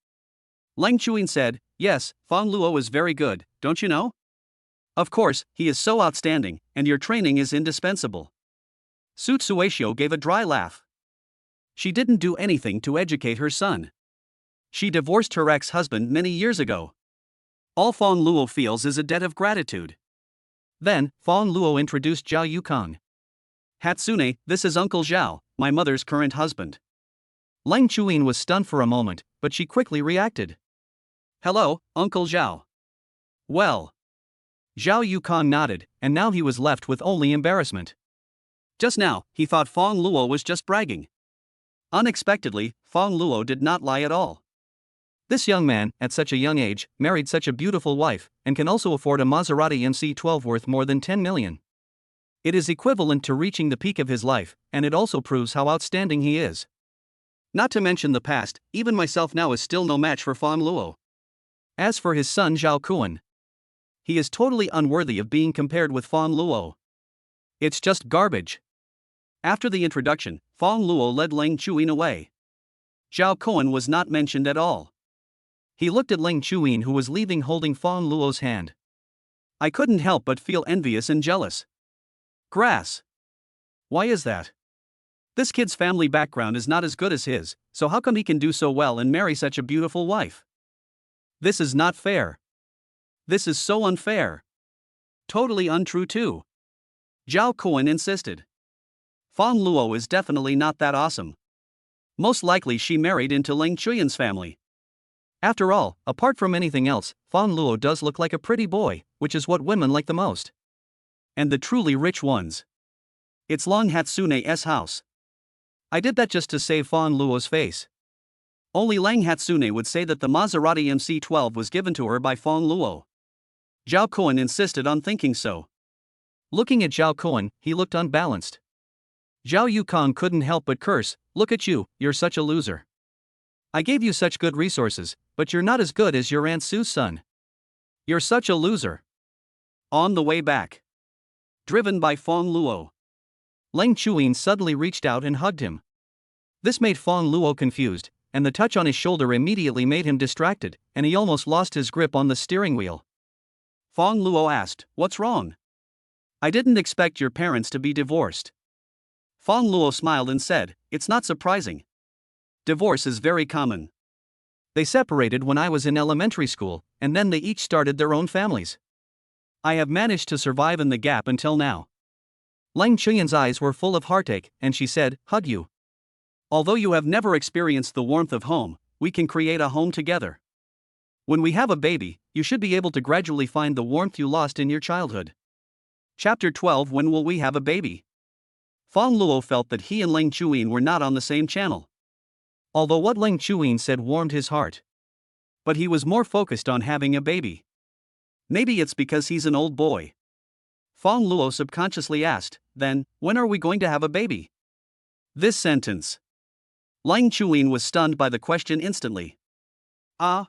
Ling Chuyin said, yes, Fang Luo is very good, don't you know? Of course, he is so outstanding, and your training is indispensable. Su Tsuishio gave a dry laugh. She didn't do anything to educate her son. She divorced her ex-husband many years ago. All Fang Luo feels is a debt of gratitude. Then, Fang Luo introduced Zhao Yukong. Hatsune, this is Uncle Zhao, my mother's current husband. Ling Chuyin was stunned for a moment, but she quickly reacted. Hello, Uncle Zhao. Well. Zhao Yukong nodded, and now he was left with only embarrassment. Just now, he thought Fang Luo was just bragging. Unexpectedly, Fang Luo did not lie at all. This young man, at such a young age, married such a beautiful wife, and can also afford a Maserati MC-12 worth more than 10 million. It is equivalent to reaching the peak of his life, and it also proves how outstanding he is. Not to mention the past, even myself now is still no match for Fang Luo. As for his son Zhao Kuan, he is totally unworthy of being compared with Fang Luo. It's just garbage. After the introduction, Fang Luo led Leng Chuyin away. Zhao Kuan was not mentioned at all. He looked at Leng Chuyin, who was leaving, holding Fang Luo's hand. I couldn't help but feel envious and jealous. Grass. Why is that? This kid's family background is not as good as his, so how come he can do so well and marry such a beautiful wife? This is not fair. This is so unfair. Totally untrue too. Zhao Kuan insisted. Fang Luo is definitely not that awesome. Most likely she married into Leng Chuyin's family. After all, apart from anything else, Fang Luo does look like a pretty boy, which is what women like the most. And the truly rich ones. It's Long Hatsune's house. I did that just to save Fang Luo's face. Only Lang Hatsune would say that the Maserati MC12 was given to her by Fang Luo. Zhao Kuan insisted on thinking so. Looking at Zhao Kuan, he looked unbalanced. Zhao Yukong couldn't help but curse, "Look at you, you're such a loser. I gave you such good resources, but you're not as good as your Aunt Sue's son. You're such a loser." On the way back, driven by Fang Luo, Leng Chuyin suddenly reached out and hugged him. This made Fang Luo confused, and the touch on his shoulder immediately made him distracted, and he almost lost his grip on the steering wheel. Fang Luo asked, "What's wrong?" "I didn't expect your parents to be divorced." Fang Luo smiled and said, "It's not surprising. Divorce is very common. They separated when I was in elementary school, and then they each started their own families. I have managed to survive in the gap until now." Leng Chuyin's eyes were full of heartache, and she said, "Hug you. Although you have never experienced the warmth of home, we can create a home together. When we have a baby, you should be able to gradually find the warmth you lost in your childhood." Chapter 12. When will we have a baby? Fang Luo felt that he and Leng Chuyin were not on the same channel. Although what Leng Chuyin said warmed his heart, but he was more focused on having a baby. Maybe it's because he's an old boy. Fang Luo subconsciously asked, "Then, when are we going to have a baby?" This sentence. Leng Chuyin was stunned by the question instantly. Ah?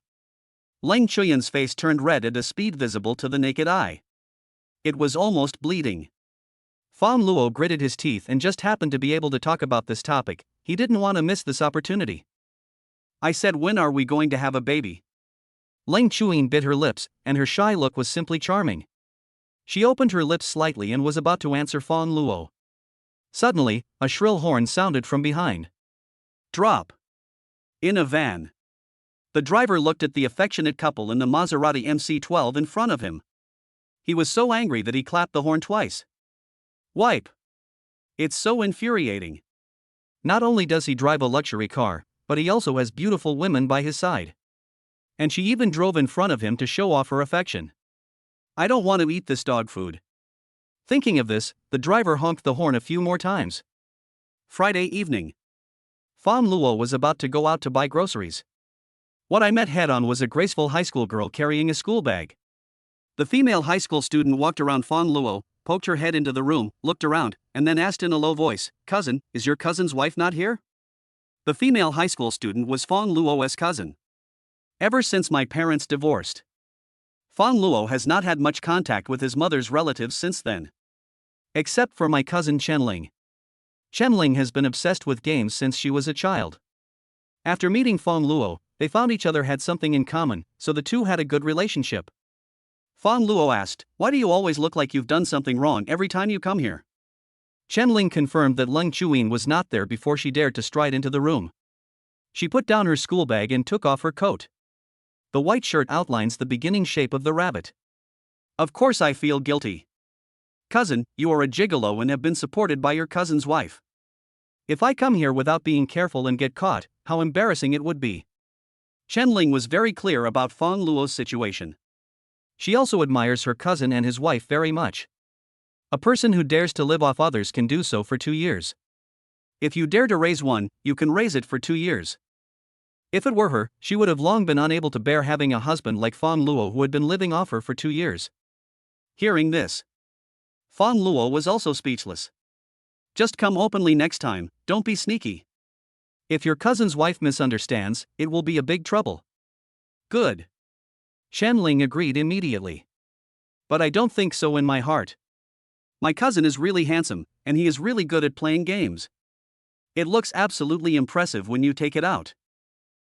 Leng Chuyin's face turned red at a speed visible to the naked eye. It was almost bleeding. Fang Luo gritted his teeth and just happened to be able to talk about this topic. He didn't want to miss this opportunity. "I said, when are we going to have a baby?" Leng Chuyin bit her lips, and her shy look was simply charming. She opened her lips slightly and was about to answer Fang Luo. Suddenly, a shrill horn sounded from behind. Drop. In a van. The driver looked at the affectionate couple in the Maserati MC12 in front of him. He was so angry that he clapped the horn twice. Wipe. It's so infuriating. Not only does he drive a luxury car, but he also has beautiful women by his side. And she even drove in front of him to show off her affection. I don't want to eat this dog food. Thinking of this, the driver honked the horn a few more times. Friday evening. Fang Luo was about to go out to buy groceries. What I met head on was a graceful high school girl carrying a school bag. The female high school student walked around Fang Luo, poked her head into the room, looked around, and then asked in a low voice, "Cousin, is your cousin's wife not here?" The female high school student was Fang Luo's cousin. "Ever since my parents divorced, Fang Luo has not had much contact with his mother's relatives since then. Except for my cousin Chenling. Chenling has been obsessed with games since she was a child. After meeting Fang Luo, they found each other had something in common, so the two had a good relationship." Fang Luo asked, "Why do you always look like you've done something wrong every time you come here?" Chenling confirmed that Leng Chuyin was not there before she dared to stride into the room. She put down her school bag and took off her coat. The white shirt outlines the beginning shape of the rabbit. "Of course I feel guilty. Cousin, you are a gigolo and have been supported by your cousin's wife. If I come here without being careful and get caught, how embarrassing it would be." Chenling was very clear about Fang Luo's situation. She also admires her cousin and his wife very much. A person who dares to live off others can do so for 2 years. If you dare to raise one, you can raise it for 2 years. If it were her, she would have long been unable to bear having a husband like Fang Luo who had been living off her for 2 years. Hearing this, Fang Luo was also speechless. Just come openly next time, don't be sneaky. If your cousin's wife misunderstands, it will be a big trouble. Good. Chen agreed immediately. But I don't think so in my heart. My cousin is really handsome, and he is really good at playing games. It looks absolutely impressive when you take it out.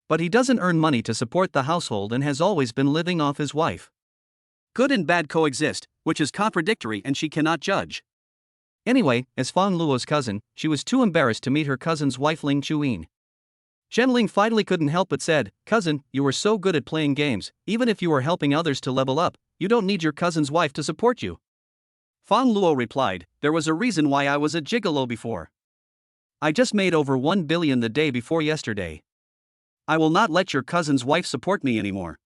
But he doesn't earn money to support the household and has always been living off his wife. Good and bad coexist, which is contradictory and she cannot judge. Anyway, as Fang Luo's cousin, she was too embarrassed to meet her cousin's wife Ling Chuyin. Chen finally couldn't help but said, "Cousin, you are so good at playing games, even if you are helping others to level up, you don't need your cousin's wife to support you." Fang Luo replied, "There was a reason why I was a gigolo before. I just made over 1 billion the day before yesterday. I will not let your cousin's wife support me anymore."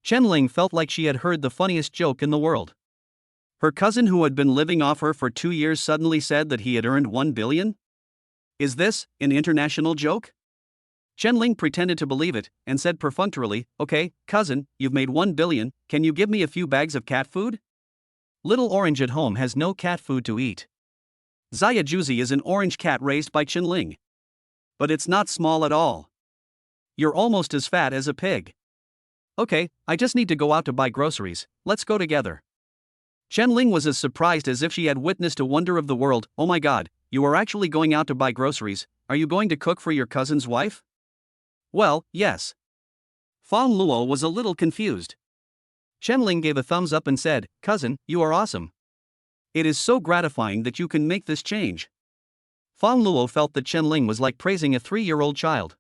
Chen felt like she had heard the funniest joke in the world. Her cousin who had been living off her for 2 years suddenly said that he had earned 1 billion? Is this an international joke? Chen pretended to believe it and said perfunctorily, "Okay, cousin, you've made 1 billion, can you give me a few bags of cat food?" Little Orange at home has no cat food to eat. Xia Juzi is an orange cat raised by Chen. But it's not small at all. You're almost as fat as a pig. Okay, I just need to go out to buy groceries, let's go together. Chen was as surprised as if she had witnessed a wonder of the world. "Oh my god, you are actually going out to buy groceries, are you going to cook for your cousin's wife?" Well, yes. Fang Luo was a little confused. Chen gave a thumbs up and said, "Cousin, you are awesome. It is so gratifying that you can make this change." Fang Luo felt that Chen was like praising a 3-year-old child.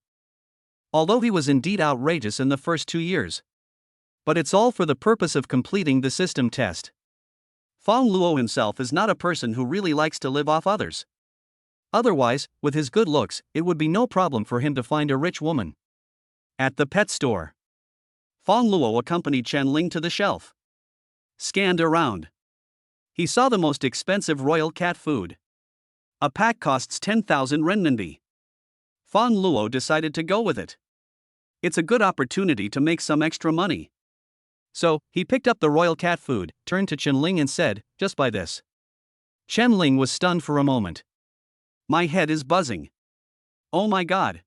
Although he was indeed outrageous in the first 2 years. But it's all for the purpose of completing the system test. Fang Luo himself is not a person who really likes to live off others. Otherwise, with his good looks, it would be no problem for him to find a rich woman. At the pet store, Fang Luo accompanied Chen to the shelf. Scanned around. He saw the most expensive royal cat food. A pack costs 10,000 renminbi. Fang Luo decided to go with it. It's a good opportunity to make some extra money. So, he picked up the royal cat food, turned to Chen and said, "Just buy this." Chen was stunned for a moment. My head is buzzing. Oh my god.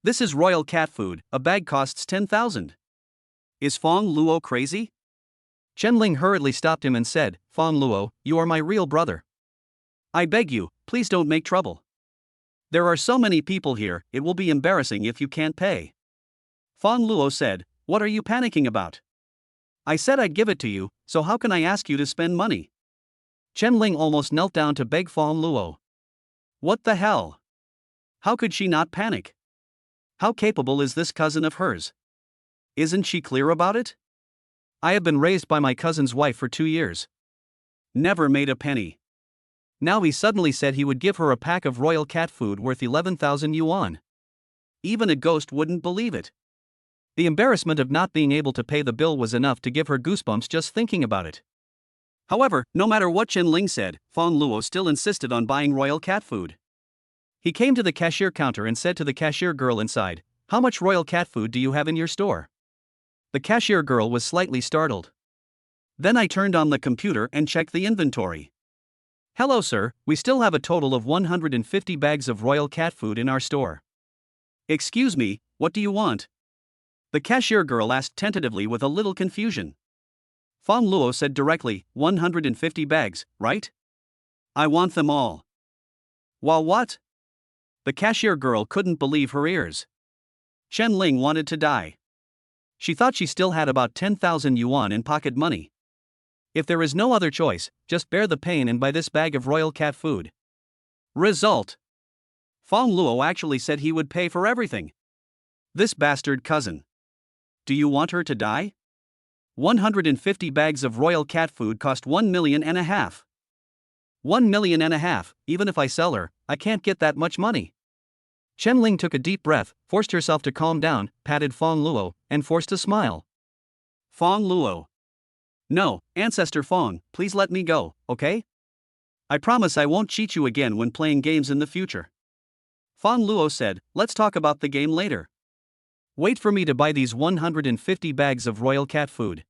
This is royal cat food, a bag costs 10,000. Is Fang Luo crazy? Chen hurriedly stopped him and said, "Fang Luo, you are my real brother. I beg you, please don't make trouble. There are so many people here, it will be embarrassing if you can't pay." Fang Luo said, "What are you panicking about? I said I'd give it to you, so how can I ask you to spend money?" Chen almost knelt down to beg Fang Luo. What the hell? How could she not panic? How capable is this cousin of hers? Isn't she clear about it? I have been raised by my cousin's wife for 2 years. Never made a penny. Now he suddenly said he would give her a pack of royal cat food worth 11,000 yuan. Even a ghost wouldn't believe it. The embarrassment of not being able to pay the bill was enough to give her goosebumps just thinking about it. However, no matter what Chen said, Fang Luo still insisted on buying royal cat food. He came to the cashier counter and said to the cashier girl inside, "How much royal cat food do you have in your store?" The cashier girl was slightly startled. Then I turned on the computer and checked the inventory. "Hello sir, we still have a total of 150 bags of royal cat food in our store." "Excuse me, what do you want?" The cashier girl asked tentatively with a little confusion. Fang Luo said directly, 150 bags, right? I want them all." "Well, what?" The cashier girl couldn't believe her ears. Chen wanted to die. She thought she still had about 10,000 yuan in pocket money. If there is no other choice, just bear the pain and buy this bag of royal cat food. Result: Fang Luo actually said he would pay for everything. This bastard cousin. Do you want her to die? 150 bags of royal cat food cost 1.5 million. 1.5 million, even if I sell her, I can't get that much money. Chen took a deep breath, forced herself to calm down, patted Fang Luo, and forced a smile. Fang Luo. No, Ancestor Fang, please let me go, okay? I promise I won't cheat you again when playing games in the future. Fang Luo said, let's talk about the game later. Wait for me to buy these 150 bags of royal cat food.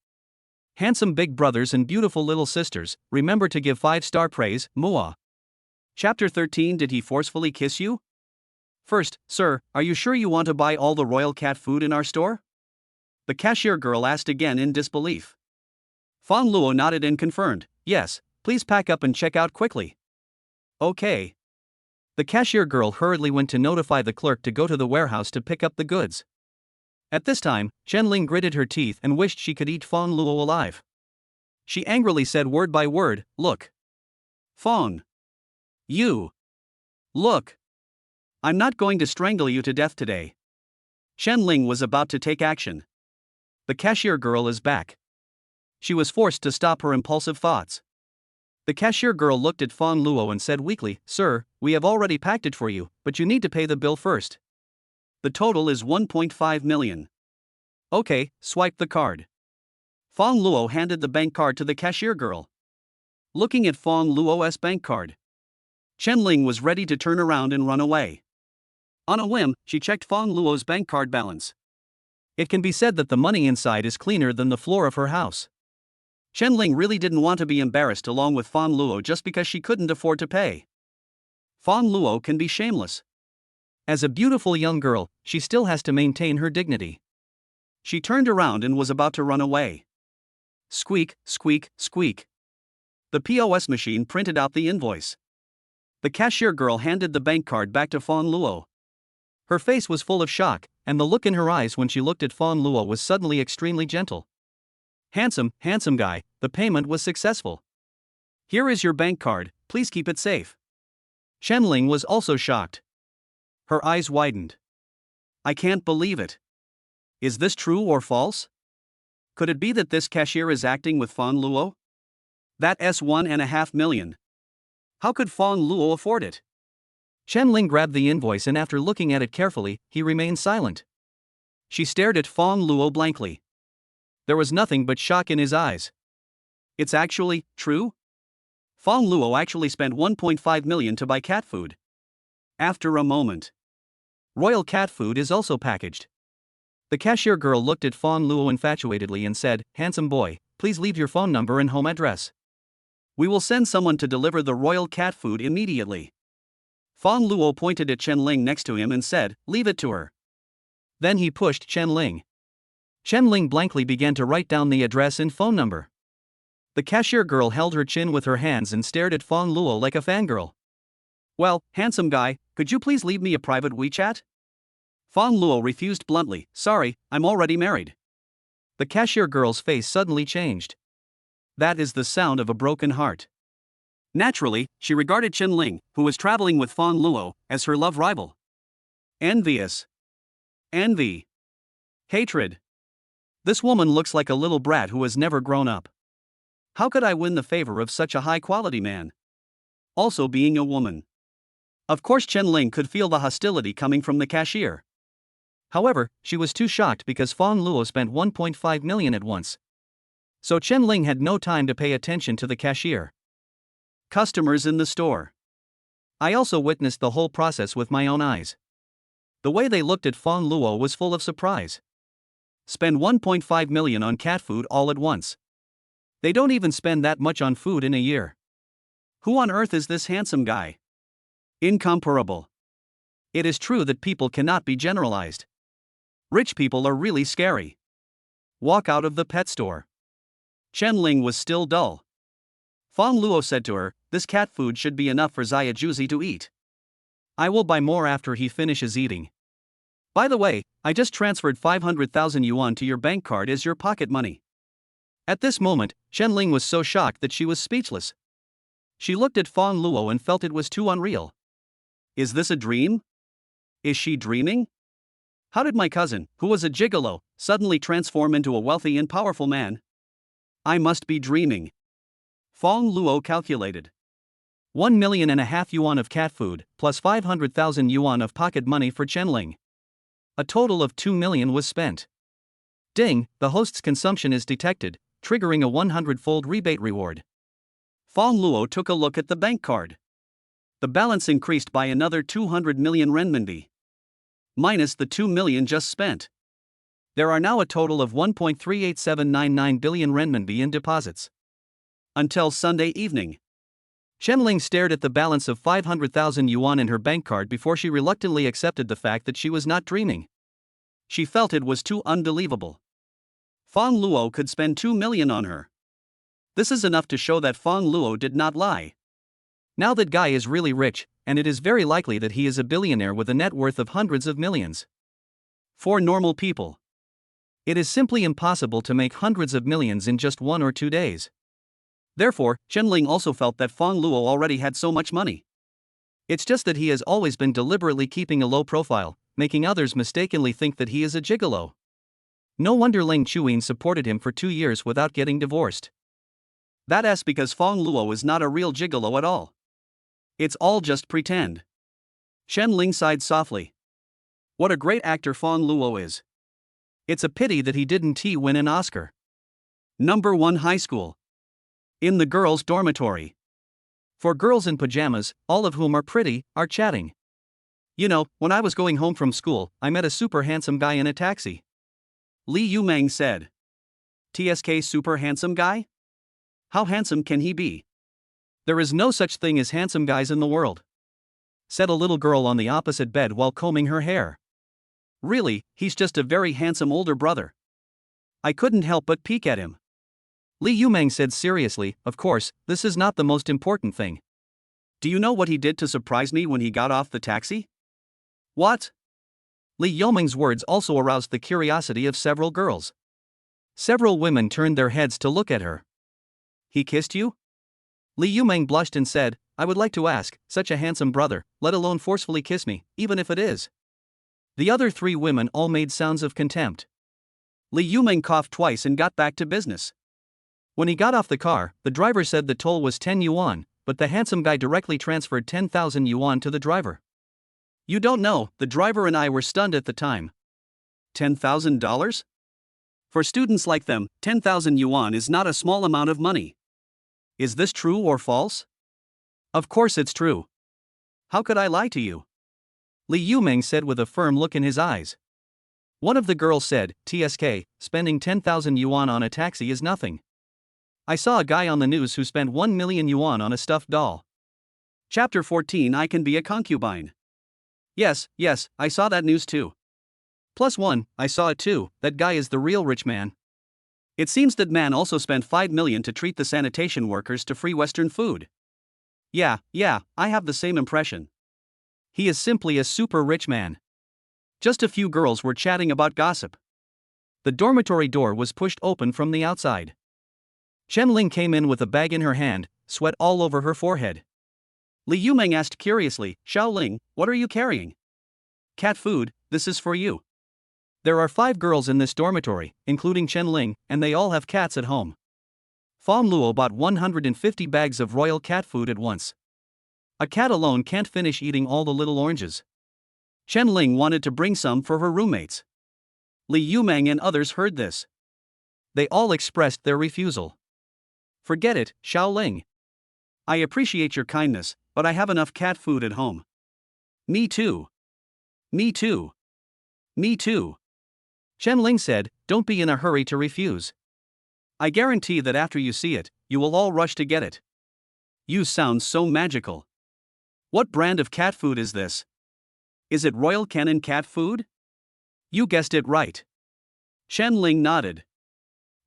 Handsome big brothers and beautiful little sisters, remember to give 5-star praise, Moa. Chapter 13. Did he forcefully kiss you? First, sir, are you sure you want to buy all the royal cat food in our store? The cashier girl asked again in disbelief. Fang Luo nodded and confirmed, yes, please pack up and check out quickly. Okay. The cashier girl hurriedly went to notify the clerk to go to the warehouse to pick up the goods. At this time, Chen-Ling gritted her teeth and wished she could eat Fang Luo alive. She angrily said word by word, look. Fang. You. Look. I'm not going to strangle you to death today. Chen-Ling was about to take action. The cashier girl is back. She was forced to stop her impulsive thoughts. The cashier girl looked at Fang Luo and said weakly, Sir, we have already packed it for you, but you need to pay the bill first. The total is 1.5 million. Okay, swipe the card. Fang Luo handed the bank card to the cashier girl. Looking at Fang Luo's bank card, Chen-Ling was ready to turn around and run away. On a whim, she checked Fang Luo's bank card balance. It can be said that the money inside is cleaner than the floor of her house. Chen-Ling really didn't want to be embarrassed along with Fang Luo just because she couldn't afford to pay. Fang Luo can be shameless. As a beautiful young girl, she still has to maintain her dignity. She turned around and was about to run away. Squeak, squeak, squeak. The POS machine printed out the invoice. The cashier girl handed the bank card back to Fang Luo. Her face was full of shock, and the look in her eyes when she looked at Fang Luo was suddenly extremely gentle. Handsome guy, the payment was successful. Here is your bank card, please keep it safe. Chen-Ling was also shocked. Her eyes widened. I can't believe it. Is this true or false? Could it be that this cashier is acting with Fang Luo? That's 1.5 million. How could Fang Luo afford it? Chen-Ling grabbed the invoice and after looking at it carefully, he remained silent. She stared at Fang Luo blankly. There was nothing but shock in his eyes. It's actually true? Fang Luo actually spent 1.5 million to buy cat food. After a moment, royal cat food is also packaged. The cashier girl looked at Fang Luo infatuatedly and said, Handsome boy, please leave your phone number and home address. We will send someone to deliver the royal cat food immediately. Fang Luo pointed at Chen-Ling next to him and said, leave it to her. Then he pushed Chen-Ling. Chen-Ling blankly began to write down the address and phone number. The cashier girl held her chin with her hands and stared at Fang Luo like a fangirl. Well, handsome guy, could you please leave me a private WeChat? Fang Luo refused bluntly, sorry, I'm already married. The cashier girl's face suddenly changed. That is the sound of a broken heart. Naturally, she regarded Chen-Ling, who was traveling with Fang Luo, as her love rival. Envious. Envy. Hatred. This woman looks like a little brat who has never grown up. How could I win the favor of such a high-quality man? Also being a woman. Of course Chen-Ling could feel the hostility coming from the cashier. However, she was too shocked because Fang Luo spent 1.5 million at once. So Chen-Ling had no time to pay attention to the cashier. Customers in the store. I also witnessed the whole process with my own eyes. The way they looked at Fang Luo was full of surprise. Spend 1.5 million on cat food all at once. They don't even spend that much on food in a year. Who on earth is this handsome guy? Incomparable. It is true that people cannot be generalized. Rich people are really scary. Walk out of the pet store. Chen-Ling was still dull. Fang Luo said to her, this cat food should be enough for Xia Juzi to eat. I will buy more after he finishes eating. By the way, I just transferred 500,000 yuan to your bank card as your pocket money. At this moment, Chen-Ling was so shocked that she was speechless. She looked at Fang Luo and felt it was too unreal. Is this a dream? Is she dreaming? How did my cousin, who was a gigolo, suddenly transform into a wealthy and powerful man? I must be dreaming. Fang Luo calculated. 1.5 million yuan of cat food, plus 500,000 yuan of pocket money for Chen-Ling. A total of 2 million was spent. Ding, the host's consumption is detected, triggering a 100-fold rebate reward. Fang Luo took a look at the bank card. The balance increased by another 200 million renminbi. Minus the 2 million just spent. There are now a total of 1.38799 billion renminbi in deposits. Until Sunday evening. Chen Ling stared at the balance of 500,000 yuan in her bank card before she reluctantly accepted the fact that she was not dreaming. She felt it was too unbelievable. Fang Luo could spend 2 million on her. This is enough to show that Fang Luo did not lie. Now that guy is really rich, and it is very likely that he is a billionaire with a net worth of hundreds of millions. For normal people, it is simply impossible to make hundreds of millions in just 1 or 2 days. Therefore, Chen Ling also felt that Fang Luo already had so much money. It's just that he has always been deliberately keeping a low profile, making others mistakenly think that he is a gigolo. No wonder Ling Chuyin supported him for 2 years without getting divorced. That's because Fang Luo is not a real gigolo at all. It's all just pretend. Chen Ling sighed softly. What a great actor Fang Luo is. It's a pity that he didn't win an Oscar. Number 1 High School. In the girls' dormitory. 4 girls in pajamas, all of whom are pretty, are chatting. You know, when I was going home from school, I met a super handsome guy in a taxi. Li Yumeng said. TSK super handsome guy? How handsome can he be? There is no such thing as handsome guys in the world, said a little girl on the opposite bed while combing her hair. Really, he's just a very handsome older brother. I couldn't help but peek at him. Li Yumeng said seriously, of course, this is not the most important thing. Do you know what he did to surprise me when he got off the taxi? What? Li Yumeng's words also aroused the curiosity of several girls. Several women turned their heads to look at her. He kissed you? Li Yumeng blushed and said, I would like to ask, such a handsome brother, let alone forcefully kiss me, even if it is. The other 3 women all made sounds of contempt. Li Yumeng coughed twice and got back to business. When he got off the car, the driver said the toll was 10 yuan, but the handsome guy directly transferred 10,000 yuan to the driver. You don't know, the driver and I were stunned at the time. $10,000? For students like them, 10,000 yuan is not a small amount of money. Is this true or false? Of course it's true. How could I lie to you? Li Yumeng said with a firm look in his eyes. One of the girls said, TSK, spending 10,000 yuan on a taxi is nothing. I saw a guy on the news who spent 1 million yuan on a stuffed doll. Chapter 14 I can be a concubine. Yes, I saw that news too. +1, I saw it too, that guy is the real rich man. It seems that man also spent 5 million to treat the sanitation workers to free Western food. Yeah, I have the same impression. He is simply a super rich man. Just a few girls were chatting about gossip. The dormitory door was pushed open from the outside. Chen Ling came in with a bag in her hand, sweat all over her forehead. Li Yumeng asked curiously, Xiao Ling, what are you carrying? Cat food, this is for you. There are 5 girls in this dormitory, including Chen Ling, and they all have cats at home. Fang Luo bought 150 bags of royal cat food at once. A cat alone can't finish eating all the little oranges. Chen Ling wanted to bring some for her roommates. Li Yumeng and others heard this. They all expressed their refusal. Forget it, Xiao Ling. I appreciate your kindness, but I have enough cat food at home. Me too. Me too. Me too. Chen Ling said, don't be in a hurry to refuse. I guarantee that after you see it, you will all rush to get it. You sound so magical. What brand of cat food is this? Is it Royal Canin cat food? You guessed it right. Chen Ling nodded.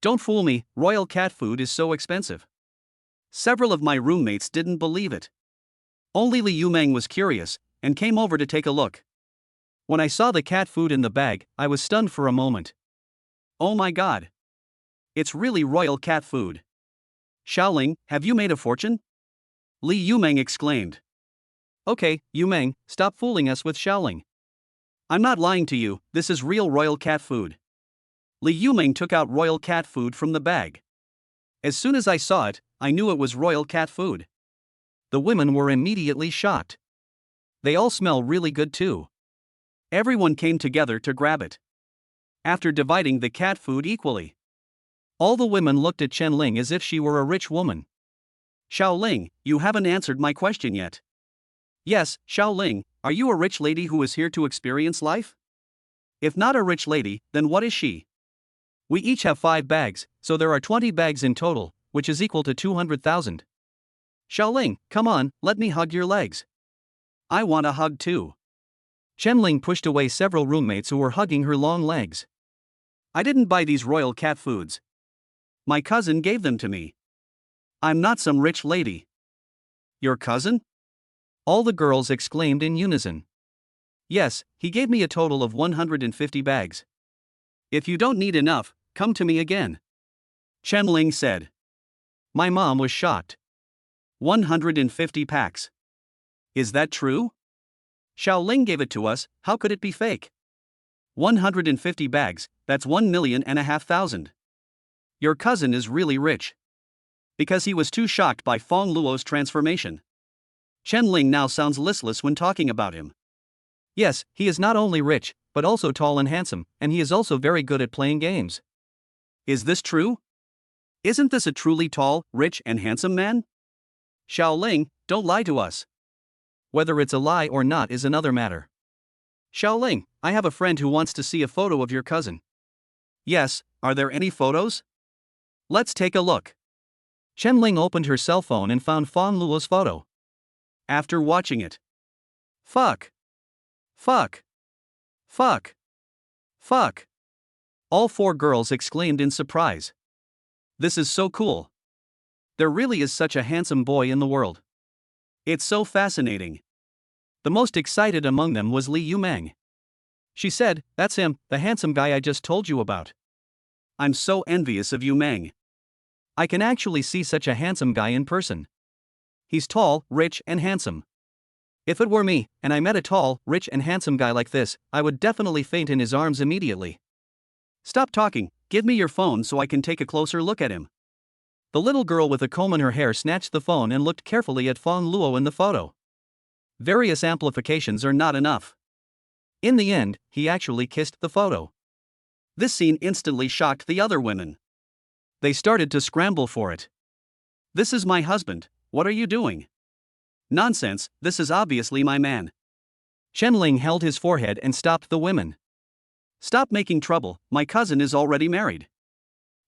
Don't fool me, royal cat food is so expensive. Several of my roommates didn't believe it. Only Li Yumeng was curious, and came over to take a look. When I saw the cat food in the bag, I was stunned for a moment. Oh my god. It's really royal cat food. Xiao Ling, have you made a fortune? Li Yumeng exclaimed. Okay, Yumeng, stop fooling us with Xiao Ling. I'm not lying to you, this is real royal cat food. Li Yumeng took out royal cat food from the bag. As soon as I saw it, I knew it was royal cat food. The women were immediately shocked. They all smell really good too. Everyone came together to grab it. After dividing the cat food equally, all the women looked at Chen Ling as if she were a rich woman. Xiao Ling, you haven't answered my question yet. Yes, Xiao Ling, are you a rich lady who is here to experience life? If not a rich lady, then what is she? We each have 5 bags, so there are 20 bags in total, which is equal to 200,000. Xiaoling, come on, let me hug your legs. I want a hug too. Qianling pushed away several roommates who were hugging her long legs. I didn't buy these royal cat foods. My cousin gave them to me. I'm not some rich lady. Your cousin? All the girls exclaimed in unison. Yes, he gave me a total of 150 bags. If you don't need enough, come to me again. Qianling said. My mom was shocked. 150 packs. Is that true? Xiaoling gave it to us, how could it be fake? 150 bags, that's 1.5 million. Your cousin is really rich. Because he was too shocked by Fang Luo's transformation. Qianling now sounds listless when talking about him. Yes, he is not only rich, but also tall and handsome, and he is also very good at playing games. Is this true? Isn't this a truly tall, rich, and handsome man? Xiaoling, don't lie to us. Whether it's a lie or not is another matter. Xiaoling, I have a friend who wants to see a photo of your cousin. Yes, are there any photos? Let's take a look. Qianling opened her cell phone and found Fang Luo's photo. After watching it. Fuck. Fuck. Fuck. Fuck. All 4 girls exclaimed in surprise. This is so cool. There really is such a handsome boy in the world. It's so fascinating. The most excited among them was Li Yumeng. She said, "That's him, the handsome guy I just told you about." I'm so envious of Yumeng. I can actually see such a handsome guy in person. He's tall, rich, and handsome. If it were me, and I met a tall, rich, and handsome guy like this, I would definitely faint in his arms immediately. Stop talking, give me your phone so I can take a closer look at him. The little girl with a comb in her hair snatched the phone and looked carefully at Fang Luo in the photo. Various amplifications are not enough. In the end, he actually kissed the photo. This scene instantly shocked the other women. They started to scramble for it. This is my husband, what are you doing? Nonsense, this is obviously my man. Qianling held his forehead and stopped the women. Stop making trouble, my cousin is already married.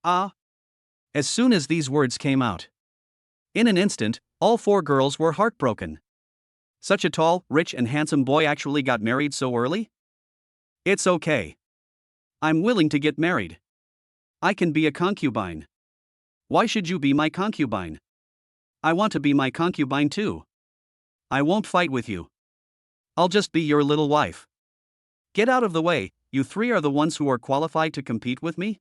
Ah. As soon as these words came out, in an instant, all 4 girls were heartbroken. Such a tall, rich, and handsome boy actually got married so early? It's okay. I'm willing to get married. I can be a concubine. Why should you be my concubine? I want to be my concubine too. I won't fight with you. I'll just be your little wife. Get out of the way, you 3 are the ones who are qualified to compete with me?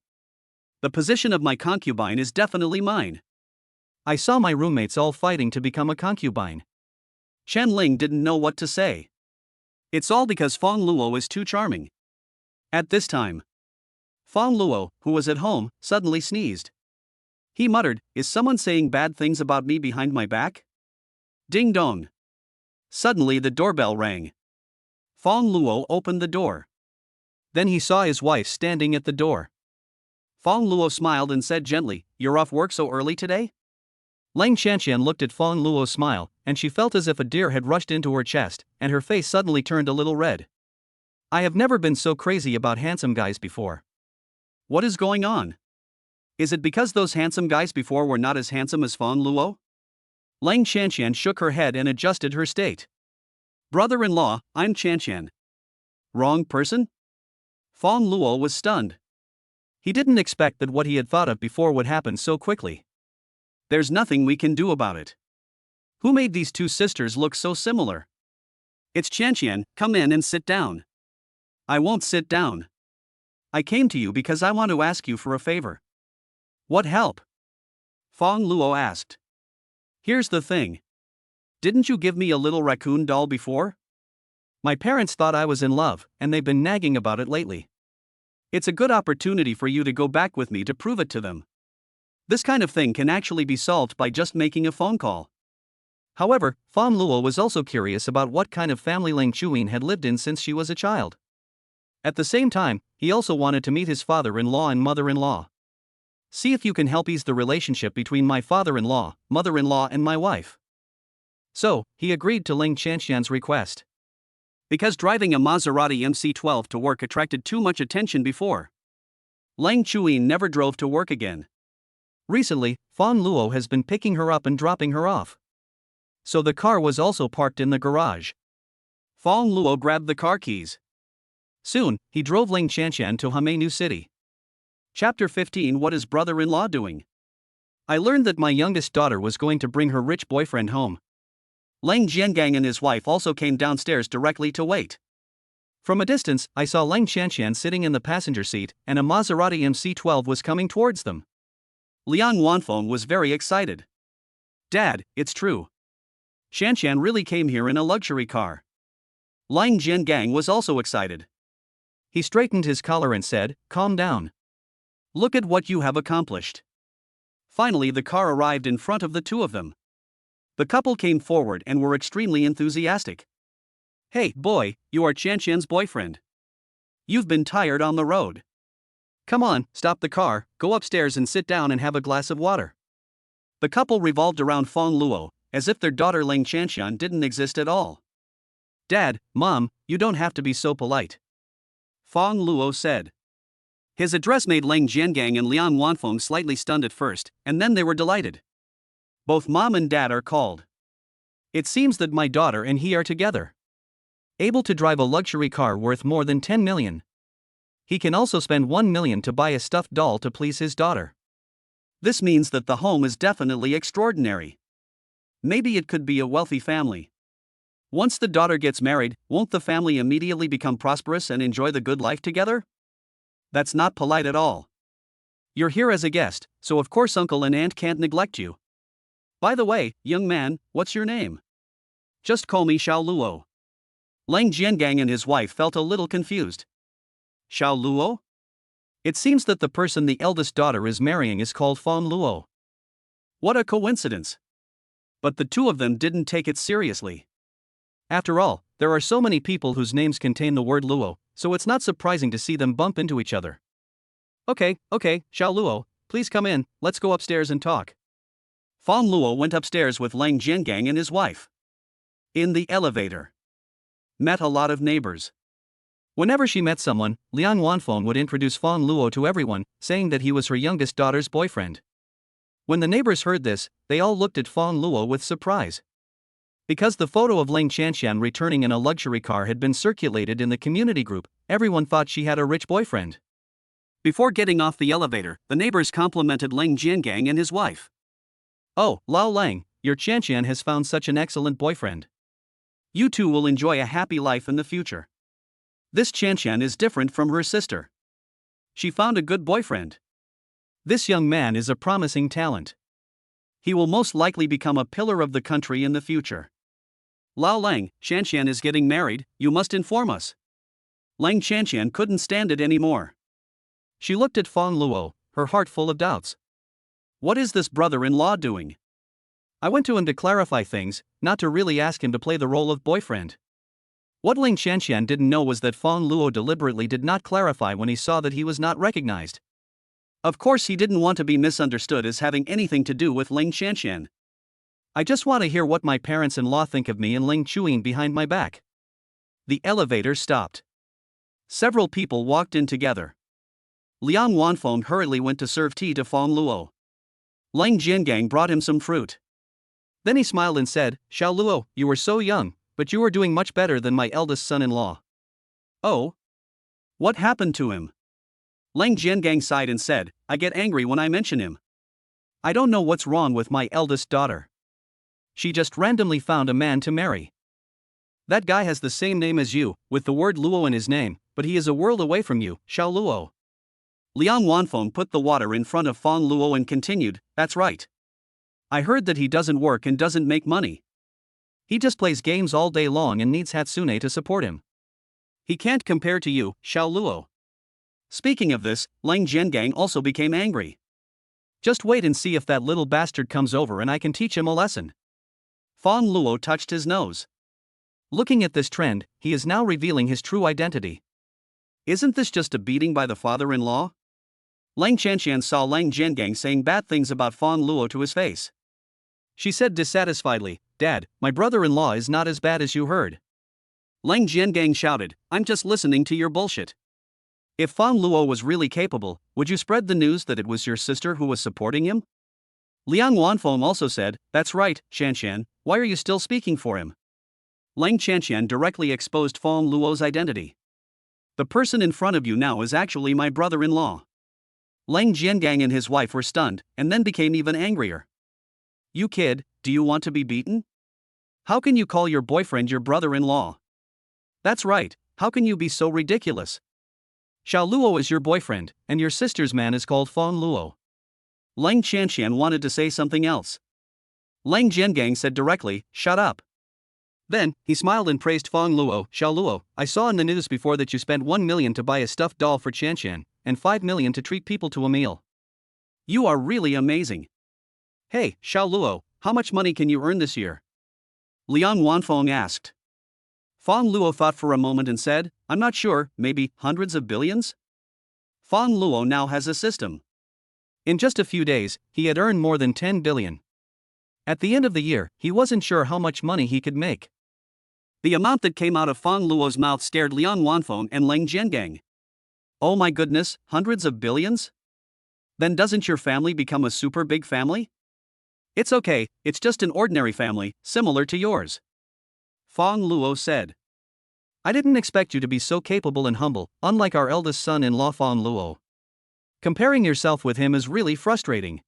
The position of my concubine is definitely mine. I saw my roommates all fighting to become a concubine. Qianling didn't know what to say. It's all because Fang Luo is too charming. At this time, Fang Luo, who was at home, suddenly sneezed. He muttered, "Is someone saying bad things about me behind my back?" Ding dong. Suddenly the doorbell rang. Fang Luo opened the door. Then he saw his wife standing at the door. Fang Luo smiled and said gently, "You're off work so early today?" Lang Qianqian looked at Fang Luo's smile, and she felt as if a deer had rushed into her chest, and her face suddenly turned a little red. I have never been so crazy about handsome guys before. What is going on? Is it because those handsome guys before were not as handsome as Fang Luo? Lang Qianqian shook her head and adjusted her state. Brother-in-law, I'm Qianqian. Wrong person? Fang Luo was stunned. He didn't expect that what he had thought of before would happen so quickly. There's nothing we can do about it. Who made these 2 sisters look so similar? It's Qianqian, come in and sit down. I won't sit down. I came to you because I want to ask you for a favor. What help? Fang Luo asked. Here's the thing. Didn't you give me a little raccoon doll before? My parents thought I was in love, and they've been nagging about it lately. It's a good opportunity for you to go back with me to prove it to them. This kind of thing can actually be solved by just making a phone call. However, Fang Luo was also curious about what kind of family Lang Chuyin had lived in since she was a child. At the same time, he also wanted to meet his father-in-law and mother-in-law. See if you can help ease the relationship between my father-in-law, mother-in-law, and my wife. So, he agreed to Lang Qianqian's request. Because driving a Maserati MC12 to work attracted too much attention before. Lang Chuyin never drove to work again. Recently, Fang Luo has been picking her up and dropping her off. So the car was also parked in the garage. Fang Luo grabbed the car keys. Soon, he drove Ling Chanshan to Hamei New City. Chapter 15. What is brother-in-law doing? I learned that my youngest daughter was going to bring her rich boyfriend home. Lang Jiangang and his wife also came downstairs directly to wait. From a distance, I saw Ling Chanshan sitting in the passenger seat, and a Maserati MC12 was coming towards them. Liang Wanfeng was very excited. Dad, it's true. Shanshan really came here in a luxury car. Lang Jiangang was also excited. He straightened his collar and said, "Calm down. Look at what you have accomplished." Finally, the car arrived in front of the two of them. The couple came forward and were extremely enthusiastic. Hey, boy, you are Chanshan's boyfriend. You've been tired on the road. Come on, stop the car, go upstairs and sit down and have a glass of water. The couple revolved around Fang Luo, as if their daughter Ling Chanshan didn't exist at all. Dad, Mom, you don't have to be so polite. Fang Luo said. His address made Lang Jiangang and Liang Wanfeng slightly stunned at first, and then they were delighted. Both Mom and Dad are called. It seems that my daughter and he are together. Able to drive a luxury car worth more than 10 million. He can also spend 1 million to buy a stuffed doll to please his daughter. This means that the home is definitely extraordinary. Maybe it could be a wealthy family. Once the daughter gets married, won't the family immediately become prosperous and enjoy the good life together? That's not polite at all. You're here as a guest, so of course uncle and aunt can't neglect you. By the way, young man, what's your name? Just call me Xiao Luo. Lang Jiangang and his wife felt a little confused. Xiao Luo? It seems that the person the eldest daughter is marrying is called Fang Luo. What a coincidence. But the two of them didn't take it seriously. After all, there are so many people whose names contain the word Luo, so it's not surprising to see them bump into each other. Okay, Xiao Luo, please come in, let's go upstairs and talk. Fang Luo went upstairs with Lang Jiangang and his wife. In the elevator. Met a lot of neighbors. Whenever she met someone, Liang Wanfeng would introduce Fang Luo to everyone, saying that he was her youngest daughter's boyfriend. When the neighbors heard this, they all looked at Fang Luo with surprise. Because the photo of Ling Chanshan returning in a luxury car had been circulated in the community group, everyone thought she had a rich boyfriend. Before getting off the elevator, the neighbors complimented Lang Jiangang and his wife. Oh, Lao Lang, your Chanshan has found such an excellent boyfriend. You two will enjoy a happy life in the future. This Chanshan is different from her sister. She found a good boyfriend. This young man is a promising talent. He will most likely become a pillar of the country in the future. Lao Lang, Chanshan is getting married, you must inform us. Lang Chanshan couldn't stand it anymore. She looked at Fang Luo, her heart full of doubts. What is this brother-in-law doing? I went to him to clarify things, not to really ask him to play the role of boyfriend. What Ling Chanshan didn't know was that Fang Luo deliberately did not clarify when he saw that he was not recognized. Of course he didn't want to be misunderstood as having anything to do with Ling Chanshan. I just want to hear what my parents-in-law think of me and Ling Chuyin behind my back. The elevator stopped. Several people walked in together. Liang Wanfeng hurriedly went to serve tea to Fang Luo. Lang Jiangang brought him some fruit. Then he smiled and said, "Xiao Luo, you were so young, but you are doing much better than my eldest son-in-law." Oh? What happened to him? Lang Jiangang sighed and said, I get angry when I mention him. I don't know what's wrong with my eldest daughter. She just randomly found a man to marry. That guy has the same name as you, with the word Luo in his name, but he is a world away from you, Xiao Luo. Liang Wanfeng put the water in front of Fang Luo and continued, that's right. I heard that he doesn't work and doesn't make money. He just plays games all day long and needs Hatsune to support him. He can't compare to you, Xiao Luo. Speaking of this, Lang Jiangang also became angry. Just wait and see if that little bastard comes over and I can teach him a lesson. Fang Luo touched his nose. Looking at this trend, he is now revealing his true identity. Isn't this just a beating by the father-in-law? Lang Chanshan saw Lang Jiangang saying bad things about Fang Luo to his face. She said dissatisfiedly, Dad, my brother-in-law is not as bad as you heard. Lang Jiangang shouted, I'm just listening to your bullshit. If Fang Luo was really capable, would you spread the news that it was your sister who was supporting him? Liang Wanfeng also said, that's right, Shanshan, why are you still speaking for him? Lang Chanshan directly exposed Fang Luo's identity. The person in front of you now is actually my brother-in-law. Lang Jiangang and his wife were stunned, and then became even angrier. You kid, do you want to be beaten? How can you call your boyfriend your brother-in-law? That's right, how can you be so ridiculous? Xiao Luo is your boyfriend, and your sister's man is called Fang Luo. Lang Chanshan wanted to say something else. Lang Jiangang said directly, shut up. Then, he smiled and praised Fang Luo. Xiao Luo, I saw in the news before that you spent 1 million to buy a stuffed doll for Chanshan, and 5 million to treat people to a meal. You are really amazing. Hey, Xiao Luo, how much money can you earn this year? Liang Wanfeng asked. Fang Luo thought for a moment and said, I'm not sure, maybe hundreds of billions? Fang Luo now has a system. In just a few days, he had earned more than 10 billion. At the end of the year, he wasn't sure how much money he could make. The amount that came out of Fang Luo's mouth scared Liang Wanfeng and Lang Jiangang. Oh my goodness, hundreds of billions? Then doesn't your family become a super big family? It's okay, it's just an ordinary family, similar to yours. Fang Luo said. I didn't expect you to be so capable and humble, unlike our eldest son-in-law Fang Luo. Comparing yourself with him is really frustrating.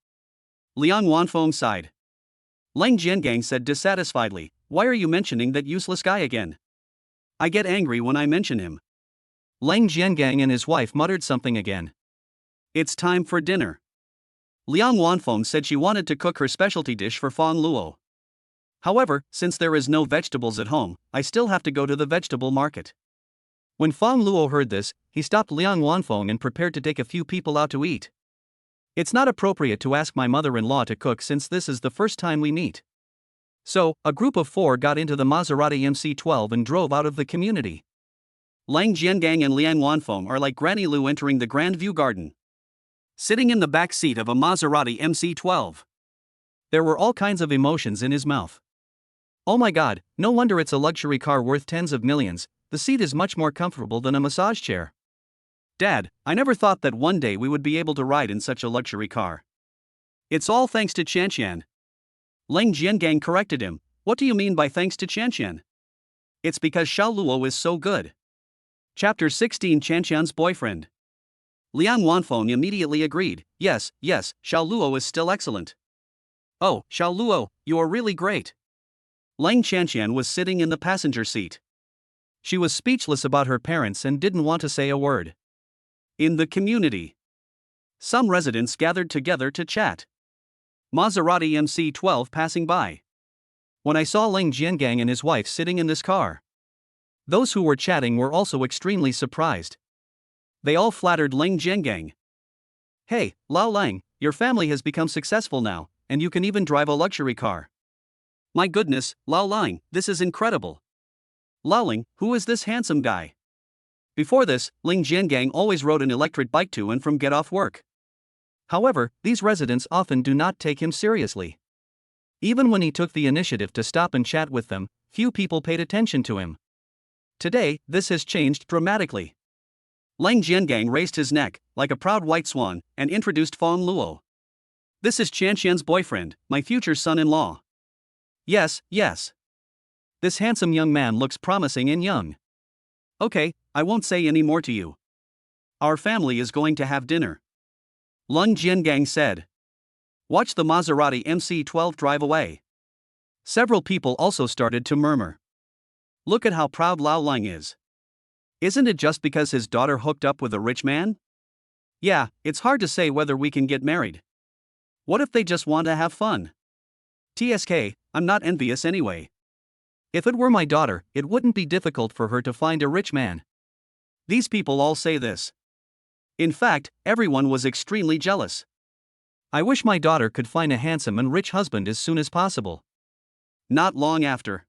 Liang Wanfeng sighed. Lang Jiangang said dissatisfiedly, why are you mentioning that useless guy again? I get angry when I mention him. Lang Jiangang and his wife muttered something again. It's time for dinner. Liang Wanfeng said she wanted to cook her specialty dish for Fang Luo. However, since there is no vegetables at home, I still have to go to the vegetable market. When Fang Luo heard this, he stopped Liang Wanfeng and prepared to take a few people out to eat. It's not appropriate to ask my mother-in-law to cook since this is the first time we meet. So, a group of 4 got into the Maserati MC-12 and drove out of the community. Lang Jiangang and Liang Wanfeng are like Granny Lu entering the Grand View Garden. Sitting in the back seat of a Maserati MC-12. There were all kinds of emotions in his mouth. Oh my god, no wonder it's a luxury car worth tens of millions, the seat is much more comfortable than a massage chair. Dad, I never thought that one day we would be able to ride in such a luxury car. It's all thanks to Chanshan. Lang Jiangang corrected him, what do you mean by thanks to Chanshan? It's because Xiao Luo is so good. Chapter 16 Chanshan's boyfriend. Liang Wanfeng immediately agreed, yes, Xiao Luo is still excellent. Oh, Xiao Luo, you are really great. Lang Chanshan was sitting in the passenger seat. She was speechless about her parents and didn't want to say a word. In the community, some residents gathered together to chat. Maserati MC-12 passing by. When I saw Lang Jiangang and his wife sitting in this car. Those who were chatting were also extremely surprised. They all flattered Lang Jiangang. Hey, Lao Lang, your family has become successful now, and you can even drive a luxury car. My goodness, Lao Lang, this is incredible. Lao Lang, who is this handsome guy? Before this, Lang Jiangang always rode an electric bike to and from get off work. However, these residents often do not take him seriously. Even when he took the initiative to stop and chat with them, few people paid attention to him. Today, this has changed dramatically. Lang Jiangang raised his neck, like a proud white swan, and introduced Fang Luo. This is Chanshan's boyfriend, my future son-in-law. Yes. This handsome young man looks promising and young. Okay, I won't say any more to you. Our family is going to have dinner. Lang Jiangang said. Watch the Maserati MC-12 drive away. Several people also started to murmur. Look at how proud Lao Lang is. Isn't it just because his daughter hooked up with a rich man? Yeah, it's hard to say whether we can get married. What if they just want to have fun? TSK, I'm not envious anyway. If it were my daughter, it wouldn't be difficult for her to find a rich man. These people all say this. In fact, everyone was extremely jealous. I wish my daughter could find a handsome and rich husband as soon as possible. Not long after,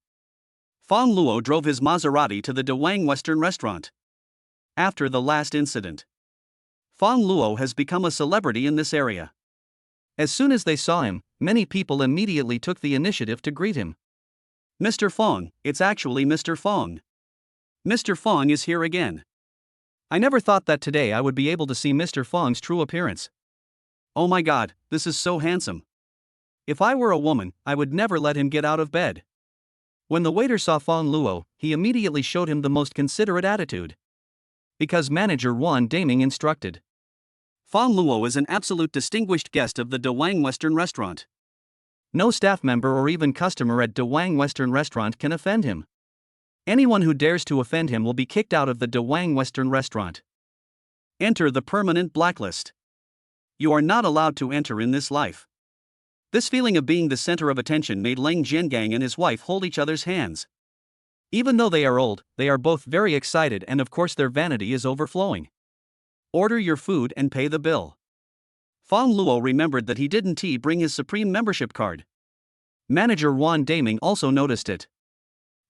Fang Luo drove his Maserati to the Dawang Western restaurant. After the last incident, Fang Luo has become a celebrity in this area. As soon as they saw him, many people immediately took the initiative to greet him. Mr. Fang, it's actually Mr. Fang. Mr. Fang is here again. I never thought that today I would be able to see Mr. Fang's true appearance. Oh my god, this is so handsome. If I were a woman, I would never let him get out of bed. When the waiter saw Fang Luo, he immediately showed him the most considerate attitude. Because manager Wan Daming instructed. Fang Luo is an absolute distinguished guest of the De Wang Western Restaurant. No staff member or even customer at De Wang Western Restaurant can offend him. Anyone who dares to offend him will be kicked out of the De Wang Western Restaurant. Enter the permanent blacklist. You are not allowed to enter in this life. This feeling of being the center of attention made Leng Jiangang and his wife hold each other's hands. Even though they are old, they are both very excited and of course their vanity is overflowing. Order your food and pay the bill. Fang Luo remembered that he didn't bring his Supreme membership card. Manager Wan Daming also noticed it.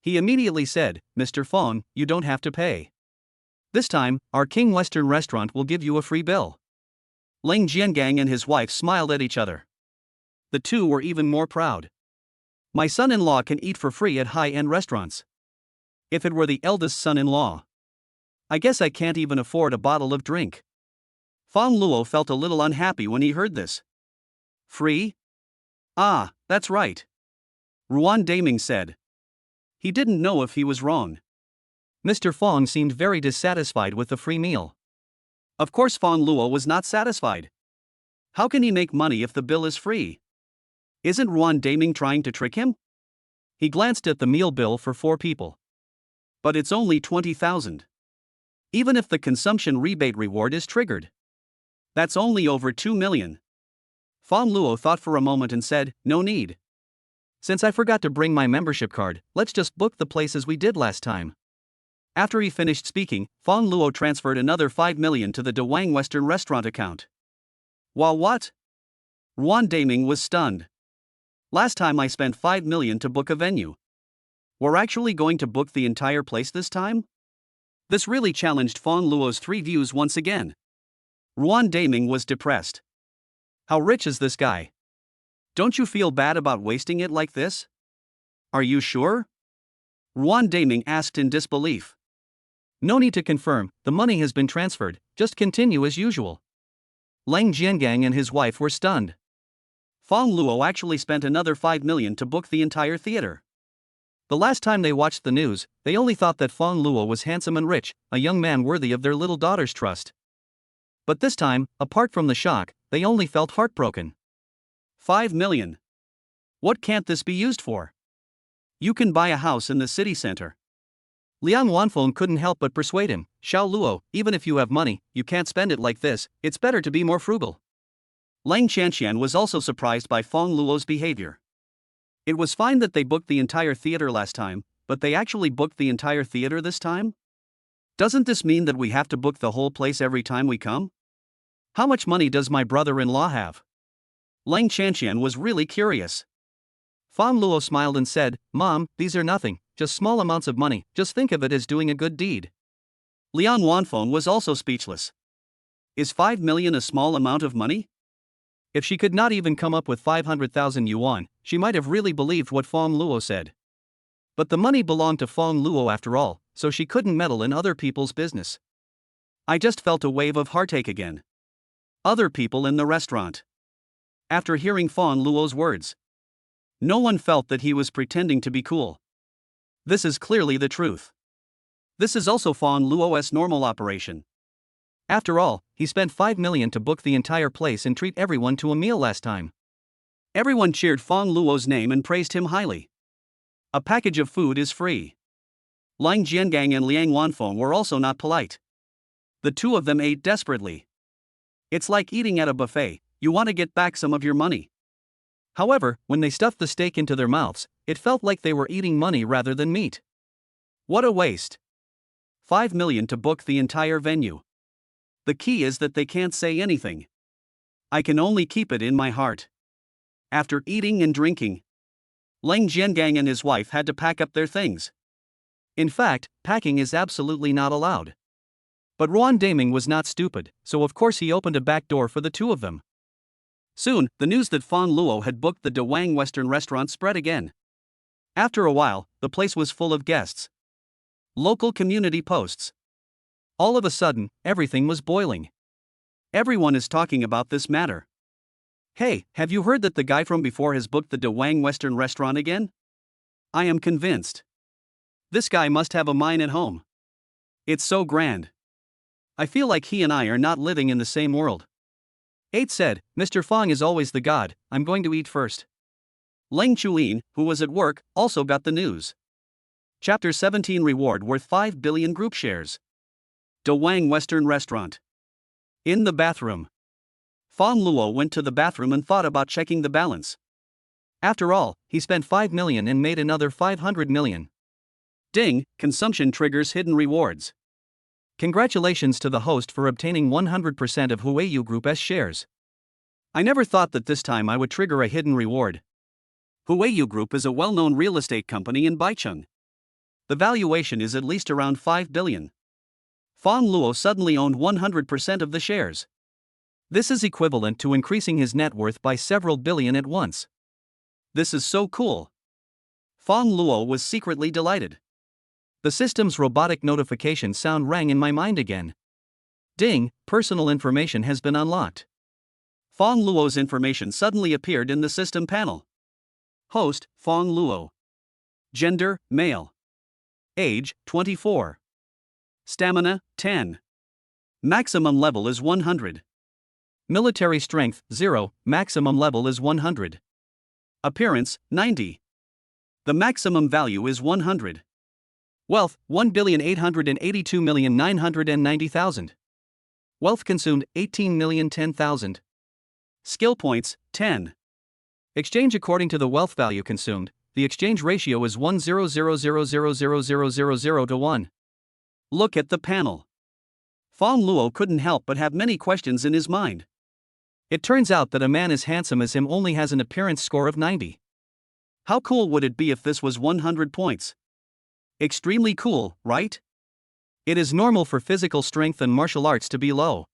He immediately said, Mr. Fang, you don't have to pay. This time, our King Western Restaurant will give you a free bill. Leng Jiangang and his wife smiled at each other. The two were even more proud. My son-in-law can eat for free at high-end restaurants. If it were the eldest son-in-law, I guess I can't even afford a bottle of drink. Fang Luo felt a little unhappy when he heard this. Free? Ah, that's right. Ruan Daming said. He didn't know if he was wrong. Mr. Fang seemed very dissatisfied with the free meal. Of course Fang Luo was not satisfied. How can he make money if the bill is free? Isn't Ruan Daming trying to trick him? He glanced at the meal bill for 4 people. But it's only 20,000. Even if the consumption rebate reward is triggered. That's only over 2 million. Fang Luo thought for a moment and said, no need. Since I forgot to bring my membership card, let's just book the place as we did last time. After he finished speaking, Fang Luo transferred another 5 million to the De Wang Western Restaurant account. While what? Ruan Daming was stunned. Last time I spent 5 million to book a venue. We're actually going to book the entire place this time? This really challenged Fang Luo's 3 views once again. Ruan Daming was depressed. How rich is this guy? Don't you feel bad about wasting it like this? Are you sure? Ruan Daming asked in disbelief. No need to confirm, the money has been transferred, just continue as usual. Leng Jiangang and his wife were stunned. Fang Luo actually spent another 5 million to book the entire theater. The last time they watched the news, they only thought that Fang Luo was handsome and rich, a young man worthy of their little daughter's trust. But this time, apart from the shock, they only felt heartbroken. 5 million. What can't this be used for? You can buy a house in the city center. Liang Wanfeng couldn't help but persuade him, Xiao Luo, even if you have money, you can't spend it like this, it's better to be more frugal. Leng Chanxian was also surprised by Fang Luo's behavior. It was fine that they booked the entire theater last time, but they actually booked the entire theater this time? Doesn't this mean that we have to book the whole place every time we come? How much money does my brother-in-law have? Leng Chanxian was really curious. Fang Luo smiled and said, Mom, these are nothing, just small amounts of money, just think of it as doing a good deed. Liang Wanfeng was also speechless. Is 5 million a small amount of money? If she could not even come up with 500,000 yuan, she might have really believed what Fang Luo said. But the money belonged to Fang Luo after all, so she couldn't meddle in other people's business. I just felt a wave of heartache again. Other people in the restaurant. After hearing Fang Luo's words, no one felt that he was pretending to be cool. This is clearly the truth. This is also Fang Luo's normal operation. After all, he spent 5 million to book the entire place and treat everyone to a meal last time. Everyone cheered Fang Luo's name and praised him highly. A package of food is free. Liang Jiangang and Liang Wanfeng were also not polite. The two of them ate desperately. It's like eating at a buffet, you want to get back some of your money. However, when they stuffed the steak into their mouths, it felt like they were eating money rather than meat. What a waste. 5 million to book the entire venue. The key is that they can't say anything. I can only keep it in my heart. After eating and drinking, Leng Jiangang and his wife had to pack up their things. In fact, packing is absolutely not allowed. But Ruan Daming was not stupid, so of course he opened a back door for the two of them. Soon, the news that Fang Luo had booked the De Wang Western Restaurant spread again. After a while, the place was full of guests. Local community posts. All of a sudden, everything was boiling. Everyone is talking about this matter. Hey, have you heard that the guy from before has booked the De Wang Western restaurant again? I am convinced. This guy must have a mine at home. It's so grand. I feel like he and I are not living in the same world. 8 said, Mr. Fang is always the god, I'm going to eat first. Leng Chuyin, who was at work, also got the news. Chapter 17 Reward worth 5 billion group shares. De Wang Western Restaurant. In the bathroom. Fang Luo went to the bathroom and thought about checking the balance. After all, he spent 5 million and made another 500 million. Ding, consumption triggers hidden rewards. Congratulations to the host for obtaining 100% of Huayu Group S shares. I never thought that this time I would trigger a hidden reward. Huayu Group is a well-known real estate company in Baicheng. The valuation is at least around 5 billion. Fang Luo suddenly owned 100% of the shares. This is equivalent to increasing his net worth by several billion at once. This is so cool. Fang Luo was secretly delighted. The system's robotic notification sound rang in my mind again. Ding, personal information has been unlocked. Fang Luo's information suddenly appeared in the system panel. Host, Fang Luo. Gender, male. Age, 24. Stamina, 10. Maximum level is 100. Military strength, 0, maximum level is 100. Appearance, 90. The maximum value is 100. Wealth, 1,882,990,000. Wealth consumed, 18,010,000. Skill points, 10. Exchange according to the wealth value consumed, the exchange ratio is 1,000,000,000 to 1. Look at the panel. Fang Luo couldn't help but have many questions in his mind. It turns out that a man as handsome as him only has an appearance score of 90. How cool would it be if this was 100 points? Extremely cool, right? It is normal for physical strength and martial arts to be low.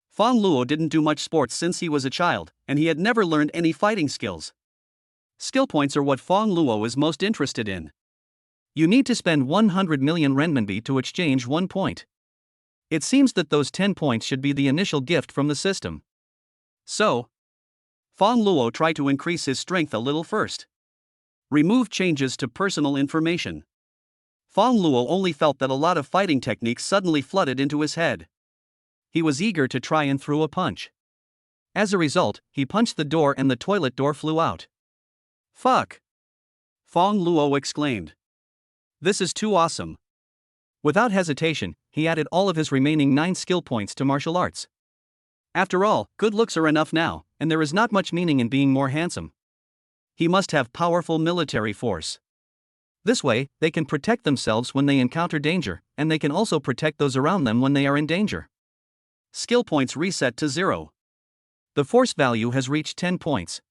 Fang Luo didn't do much sports since he was a child, and he had never learned any fighting skills. Skill points are what Fang Luo is most interested in. You need to spend 100 million renminbi to exchange 1 point. It seems that those 10 points should be the initial gift from the system. So, Fang Luo tried to increase his strength a little first. Remove changes to personal information. Fang Luo only felt that a lot of fighting techniques suddenly flooded into his head. He was eager to try and throw a punch. As a result, he punched the door and the toilet door flew out. Fuck! Fang Luo exclaimed. This is too awesome. Without hesitation, he added all of his remaining 9 skill points to martial arts. After all, good looks are enough now, and there is not much meaning in being more handsome. He must have powerful military force. This way, they can protect themselves when they encounter danger, and they can also protect those around them when they are in danger. Skill points reset to 0. The force value has reached 10 points.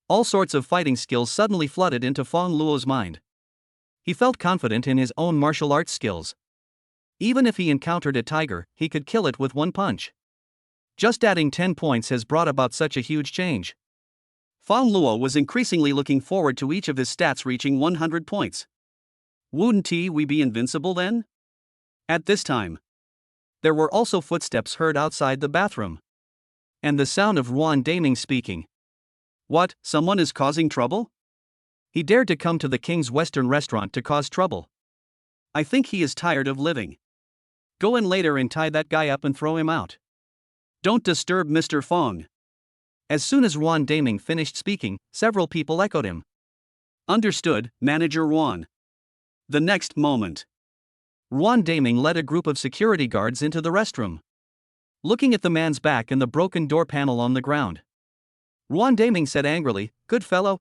All sorts of fighting skills suddenly flooded into Fang Luo's mind. He felt confident in his own martial arts skills. Even if he encountered a tiger, he could kill it with 1 punch. Just adding 10 points has brought about such a huge change. Fang Luo was increasingly looking forward to each of his stats reaching 100 points. Wouldn't we be invincible then? At this time, there were also footsteps heard outside the bathroom. And the sound of Ruan Daming speaking. What, someone is causing trouble? He dared to come to the King's Western restaurant to cause trouble. I think he is tired of living. Go in later and tie that guy up and throw him out. Don't disturb Mr. Fang. As soon as Ruan Daming finished speaking, several people echoed him. Understood, Manager Ruan. The next moment, Ruan Daming led a group of security guards into the restroom. Looking at the man's back and the broken door panel on the ground, Ruan Daming said angrily, good fellow,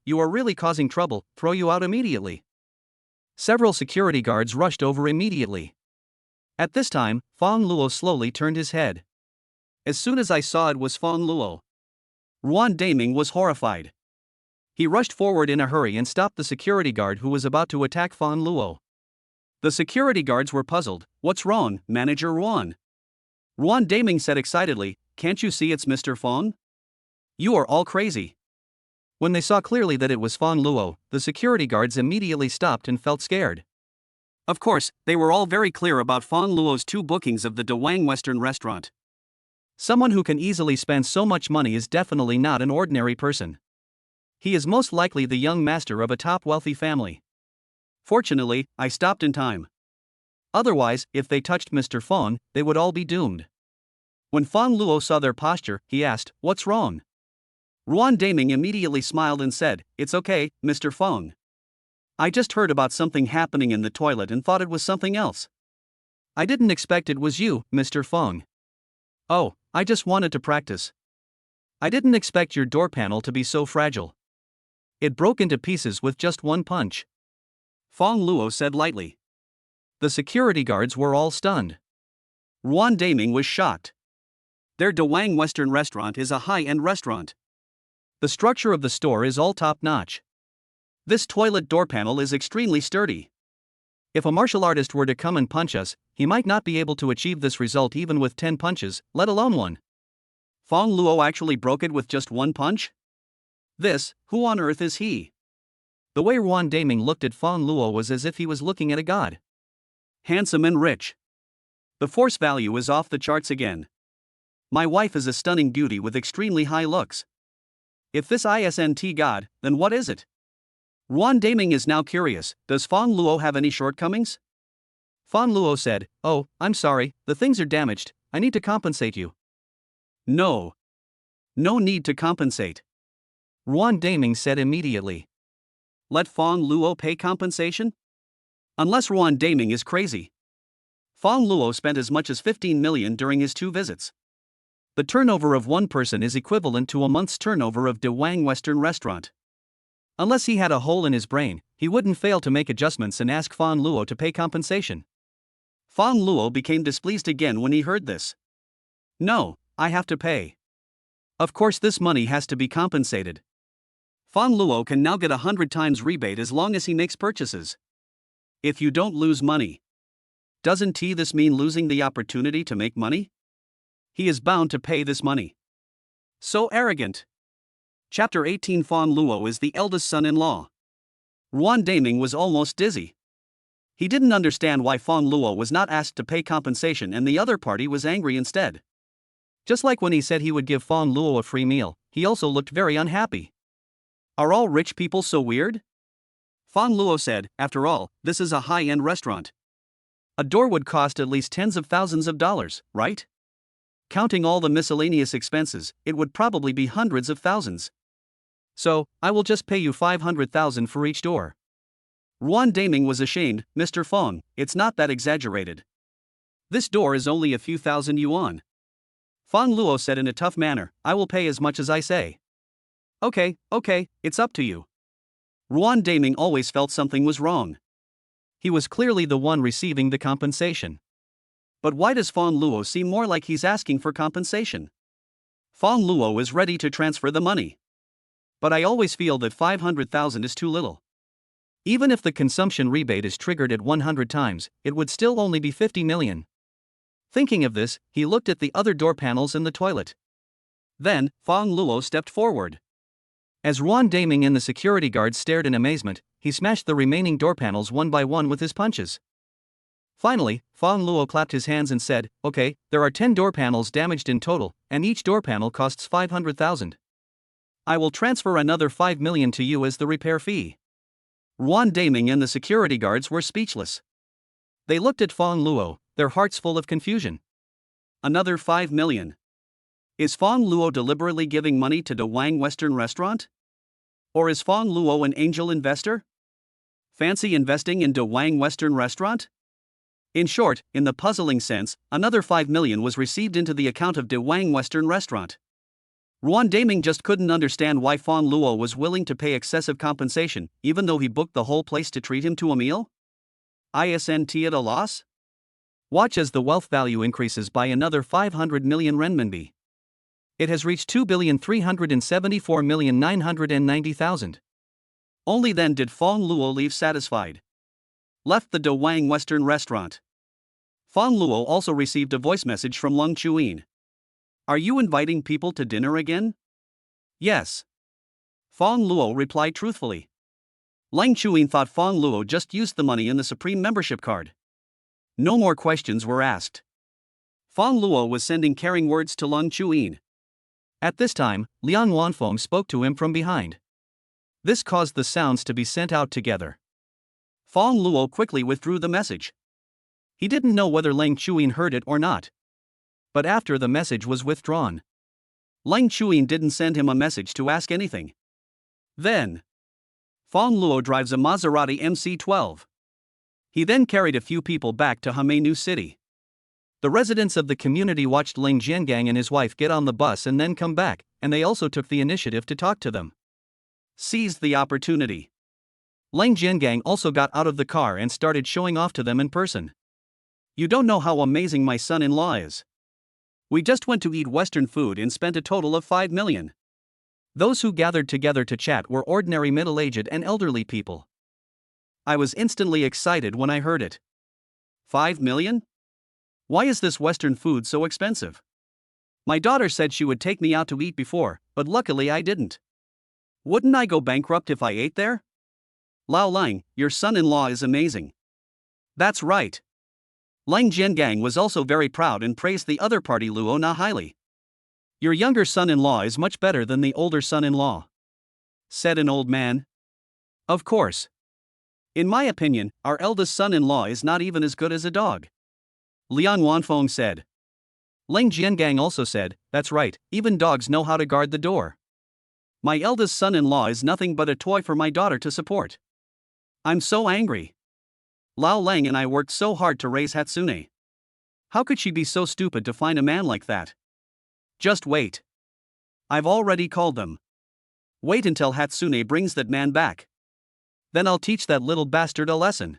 you are really causing trouble, throw you out immediately. Several security guards rushed over immediately. At this time, Fang Luo slowly turned his head. As soon as I saw it was Fang Luo, Ruan Daming was horrified. He rushed forward in a hurry and stopped the security guard who was about to attack Fang Luo. The security guards were puzzled. What's wrong, Manager Ruan? Ruan Daming said excitedly, can't you see it's Mr. Fang? You are all crazy. When they saw clearly that it was Fang Luo, the security guards immediately stopped and felt scared. Of course, they were all very clear about Fang Luo's 2 bookings of the Dawang Western restaurant. Someone who can easily spend so much money is definitely not an ordinary person. He is most likely the young master of a top wealthy family. Fortunately, I stopped in time. Otherwise, if they touched Mr. Fang, they would all be doomed. When Fang Luo saw their posture, he asked, "What's wrong?" Ruan Daming immediately smiled and said, "It's okay, Mr. Fang. I just heard about something happening in the toilet and thought it was something else." "I didn't expect it was you, Mr. Fang." "Oh, I just wanted to practice." "I didn't expect your door panel to be so fragile. It broke into pieces with just one punch," Fang Luo said lightly. The security guards were all stunned. Ruan Daming was shocked. Their Dawang Western restaurant is a high-end restaurant. The structure of the store is all top-notch. This toilet door panel is extremely sturdy. If a martial artist were to come and punch us, he might not be able to achieve this result even with 10 punches, let alone one. Fang Luo actually broke it with just one punch? Who on earth is he? The way Ruan Daming looked at Fang Luo was as if he was looking at a god. Handsome and rich. The force value is off the charts again. My wife is a stunning beauty with extremely high looks. If this isn't God, then what is it? Ruan Daming is now curious, does Fang Luo have any shortcomings? Fang Luo said, "Oh, I'm sorry, the things are damaged, I need to compensate you." No. No need to compensate. Ruan Daming said immediately. Let Fang Luo pay compensation? Unless Ruan Daming is crazy. Fang Luo spent as much as 15 million during his 2 visits. The turnover of one person is equivalent to a month's turnover of Dawang Western restaurant. Unless he had a hole in his brain, he wouldn't fail to make adjustments and ask Fang Luo to pay compensation. Fang Luo became displeased again when he heard this. No, I have to pay. Of course this money has to be compensated. Fang Luo can now get 100 times rebate as long as he makes purchases. If you don't lose money. Doesn't this mean losing the opportunity to make money? He is bound to pay this money. So arrogant. Chapter 18. Fang Luo is the eldest son-in-law. Ruan Daming was almost dizzy. He didn't understand why Fang Luo was not asked to pay compensation and the other party was angry instead. Just like when he said he would give Fang Luo a free meal, he also looked very unhappy. Are all rich people so weird? Fang Luo said, after all, this is a high-end restaurant. A door would cost at least tens of thousands of dollars, right? Counting all the miscellaneous expenses, it would probably be hundreds of thousands. So, I will just pay you 500,000 for each door. Ruan Daming was ashamed. Mr. Fang, it's not that exaggerated. This door is only a few thousand yuan. Fang Luo said in a tough manner, I will pay as much as I say. Okay, it's up to you. Ruan Daming always felt something was wrong. He was clearly the one receiving the compensation. But why does Fang Luo seem more like he's asking for compensation? Fang Luo is ready to transfer the money. But I always feel that 500,000 is too little. Even if the consumption rebate is triggered at 100 times, it would still only be 50 million. Thinking of this, he looked at the other door panels in the toilet. Then, Fang Luo stepped forward. As Ruan Daming and the security guards stared in amazement, he smashed the remaining door panels one by one with his punches. Finally, Fang Luo clapped his hands and said, okay, there are 10 door panels damaged in total, and each door panel costs 500,000. I will transfer another 5 million to you as the repair fee. Ruan Daming and the security guards were speechless. They looked at Fang Luo, their hearts full of confusion. Another 5 million. Is Fang Luo deliberately giving money to Dawang Western restaurant? Or is Fang Luo an angel investor? Fancy investing in Dawang Western restaurant? In short, in the puzzling sense, another 5 million was received into the account of Dawang Western restaurant. Ruan Daming just couldn't understand why Fang Luo was willing to pay excessive compensation, even though he booked the whole place to treat him to a meal? Isn't at a loss? Watch as the wealth value increases by another 500 million renminbi. It has reached 2,374,990,000. Only then did Fang Luo leave satisfied. Left the Dawang Western restaurant. Fang Luo also received a voice message from Lung Chuyin. Are you inviting people to dinner again? Yes. Fang Luo replied truthfully. Lang Chuyin thought Fang Luo just used the money in the Supreme membership card. No more questions were asked. Fang Luo was sending caring words to Lang Chuyin. At this time, Liang Wanfeng spoke to him from behind. This caused the sounds to be sent out together. Fang Luo quickly withdrew the message. He didn't know whether Lang Chuyin heard it or not. But after the message was withdrawn, Lang Chuyin didn't send him a message to ask anything. Then, Fang Luo drives a Maserati MC12. He then carried a few people back to Hamei New City. The residents of the community watched Ling Jiangang and his wife get on the bus and then come back, and they also took the initiative to talk to them. Seized the opportunity. Ling Jiangang also got out of the car and started showing off to them in person. You don't know how amazing my son-in-law is. We just went to eat Western food and spent a total of 5 million. Those who gathered together to chat were ordinary middle-aged and elderly people. I was instantly excited when I heard it. 5 million? Why is this Western food so expensive? My daughter said she would take me out to eat before, but luckily I didn't. Wouldn't I go bankrupt if I ate there? Lao Lang, your son-in-law is amazing. That's right. Lang Jiangang was also very proud and praised the other party Luo Na highly. Your younger son-in-law is much better than the older son-in-law, said an old man. Of course. In my opinion, our eldest son-in-law is not even as good as a dog, Liang Wanfeng said. Ling Jiangang also said, that's right, even dogs know how to guard the door. My eldest son-in-law is nothing but a toy for my daughter to support. I'm so angry. Lao Lang and I worked so hard to raise Hatsune. How could she be so stupid to find a man like that? Just wait. I've already called them. Wait until Hatsune brings that man back. Then I'll teach that little bastard a lesson.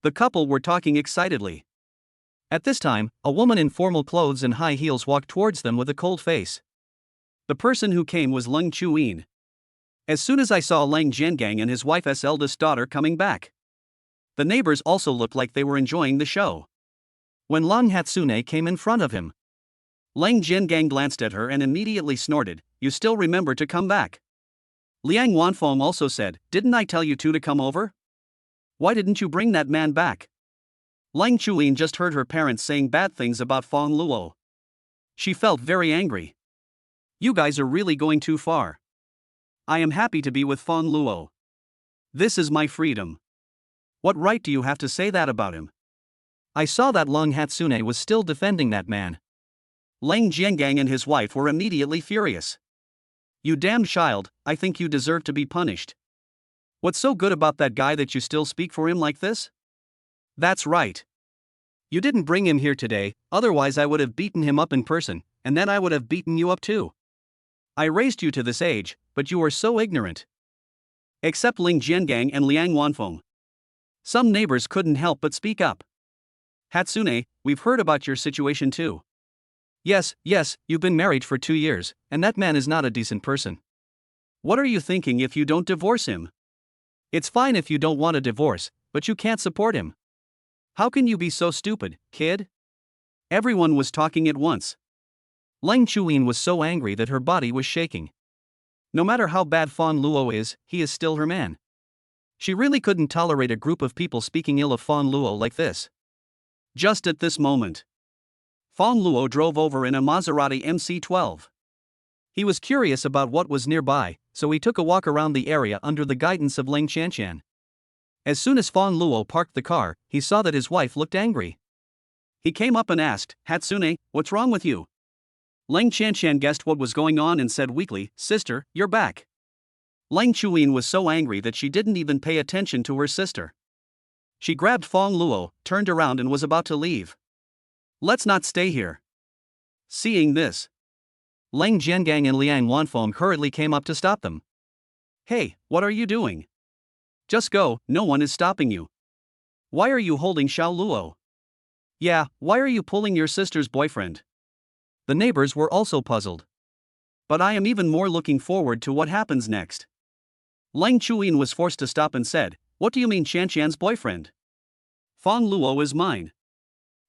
The couple were talking excitedly. At this time, a woman in formal clothes and high heels walked towards them with a cold face. The person who came was Lang Chuyin. As soon as I saw Lang Jiangang and his wife's eldest daughter coming back, the neighbors also looked like they were enjoying the show. When Lang Hatsune came in front of him, Lang Jiangang glanced at her and immediately snorted, "You still remember to come back." Liang Wanfeng also said, "Didn't I tell you two to come over? Why didn't you bring that man back?" Lang Chuyin just heard her parents saying bad things about Fang Luo. She felt very angry. You guys are really going too far. I am happy to be with Fang Luo. This is my freedom. What right do you have to say that about him? I saw that Lang Hatsune was still defending that man. Lang Jiangang and his wife were immediately furious. You damned child, I think you deserve to be punished. What's so good about that guy that you still speak for him like this? That's right. You didn't bring him here today, otherwise I would have beaten him up in person, and then I would have beaten you up too. I raised you to this age, but you are so ignorant. Except Ling Jiangang and Liang Wanfeng. Some neighbors couldn't help but speak up. Hatsune, we've heard about your situation too. Yes, you've been married for 2 years, and that man is not a decent person. What are you thinking if you don't divorce him? It's fine if you don't want a divorce, but you can't support him. How can you be so stupid, kid? Everyone was talking at once. Lang Chuyin was so angry that her body was shaking. No matter how bad Fang Luo is, he is still her man. She really couldn't tolerate a group of people speaking ill of Fang Luo like this. Just at this moment, Fang Luo drove over in a Maserati MC12. He was curious about what was nearby, so he took a walk around the area under the guidance of Ling Qianshan. As soon as Fang Luo parked the car, he saw that his wife looked angry. He came up and asked, "Hatsune, what's wrong with you?" Ling Qianshan guessed what was going on and said weakly, "Sister, you're back." Lang Chuyin was so angry that she didn't even pay attention to her sister. She grabbed Fang Luo, turned around and was about to leave. "Let's not stay here." Seeing this, Lang Jiangang and Liang Wanfeng hurriedly came up to stop them. "Hey, what are you doing? Just go, no one is stopping you. Why are you holding Xiao Luo? Yeah, why are you pulling your sister's boyfriend?" The neighbors were also puzzled. But I am even more looking forward to what happens next. Lang Chuyin was forced to stop and said, "What do you mean Qianshan's boyfriend? Fang Luo is mine."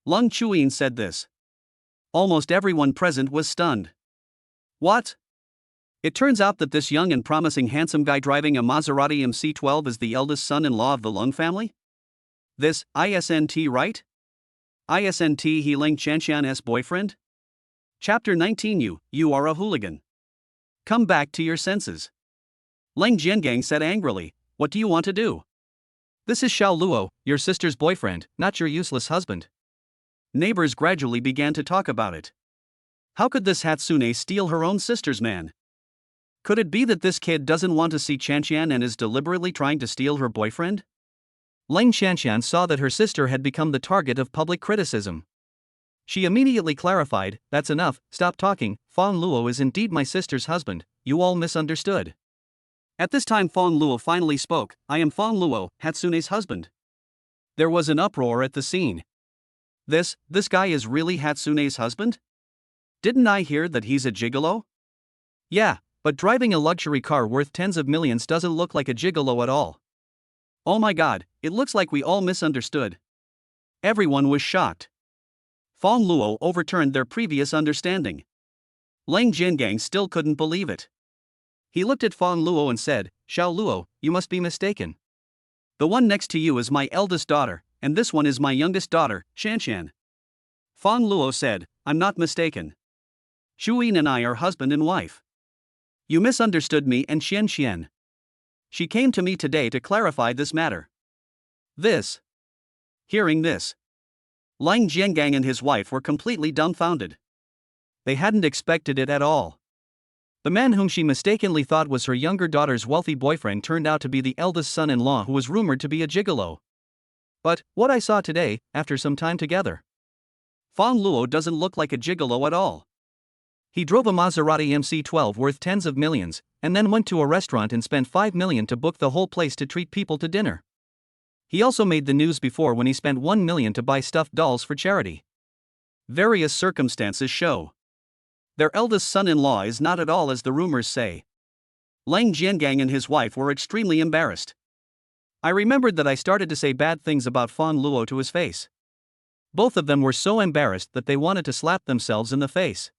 Lang Chuyin said this. Almost everyone present was stunned. What? It turns out that this young and promising handsome guy driving a Maserati MC12 is the eldest son-in-law of the Lung family? This, isn't right? Isn't he Ling Chanshan's boyfriend? Chapter 19 You are a hooligan. Come back to your senses. Ling Jiangang said angrily, what do you want to do? This is Xiao Luo, your sister's boyfriend, not your useless husband. Neighbors gradually began to talk about it. How could this Hatsune steal her own sister's man? Could it be that this kid doesn't want to see Chanshan and is deliberately trying to steal her boyfriend? Ling Chanshan saw that her sister had become the target of public criticism. She immediately clarified, that's enough, stop talking, Fang Luo is indeed my sister's husband, you all misunderstood. At this time Fang Luo finally spoke, I am Fang Luo, Hatsune's husband. There was an uproar at the scene. This guy is really Hatsune's husband? Didn't I hear that he's a gigolo? Yeah, but driving a luxury car worth tens of millions doesn't look like a gigolo at all. Oh my god, it looks like we all misunderstood. Everyone was shocked. Fang Luo overturned their previous understanding. Ling Jiangang still couldn't believe it. He looked at Fang Luo and said, Xiao Luo, you must be mistaken. The one next to you is my eldest daughter, and this one is my youngest daughter, Shanshan. Fang Luo said, I'm not mistaken. Shuyin and I are husband and wife. You misunderstood me and Xian. She came to me today to clarify this matter. Hearing this, Ling Jiangang and his wife were completely dumbfounded. They hadn't expected it at all. The man whom she mistakenly thought was her younger daughter's wealthy boyfriend turned out to be the eldest son-in-law who was rumored to be a gigolo. But, what I saw today, after some time together. Fang Luo doesn't look like a gigolo at all. He drove a Maserati MC12 worth tens of millions, and then went to a restaurant and spent 5 million to book the whole place to treat people to dinner. He also made the news before when he spent 1 million to buy stuffed dolls for charity. Various circumstances show their eldest son-in-law is not at all as the rumors say. Ling Jiangang and his wife were extremely embarrassed. I remembered that I started to say bad things about Fang Luo to his face. Both of them were so embarrassed that they wanted to slap themselves in the face.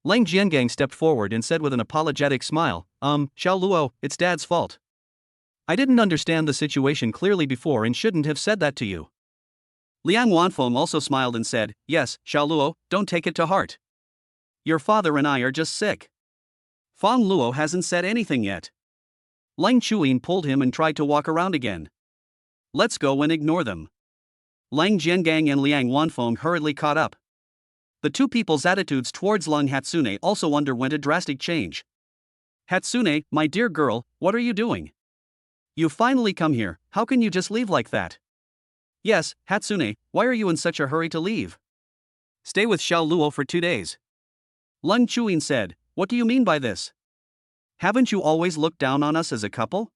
Ling Jiangang stepped forward and said with an apologetic smile, Xiao Luo, it's Dad's fault. I didn't understand the situation clearly before and shouldn't have said that to you. Liang Wanfeng also smiled and said, yes, Xiao Luo, don't take it to heart. Your father and I are just sick. Fang Luo hasn't said anything yet. Ling Chuyin pulled him and tried to walk around again. Let's go and ignore them. Ling Jiangang and Liang Wanfeng hurriedly caught up. The two people's attitudes towards Lung Hatsune also underwent a drastic change. Hatsune, my dear girl, what are you doing? You finally come here, how can you just leave like that? Yes, Hatsune, why are you in such a hurry to leave? Stay with Xiao Luo for 2 days. Lung Chuyin said, what do you mean by this? Haven't you always looked down on us as a couple?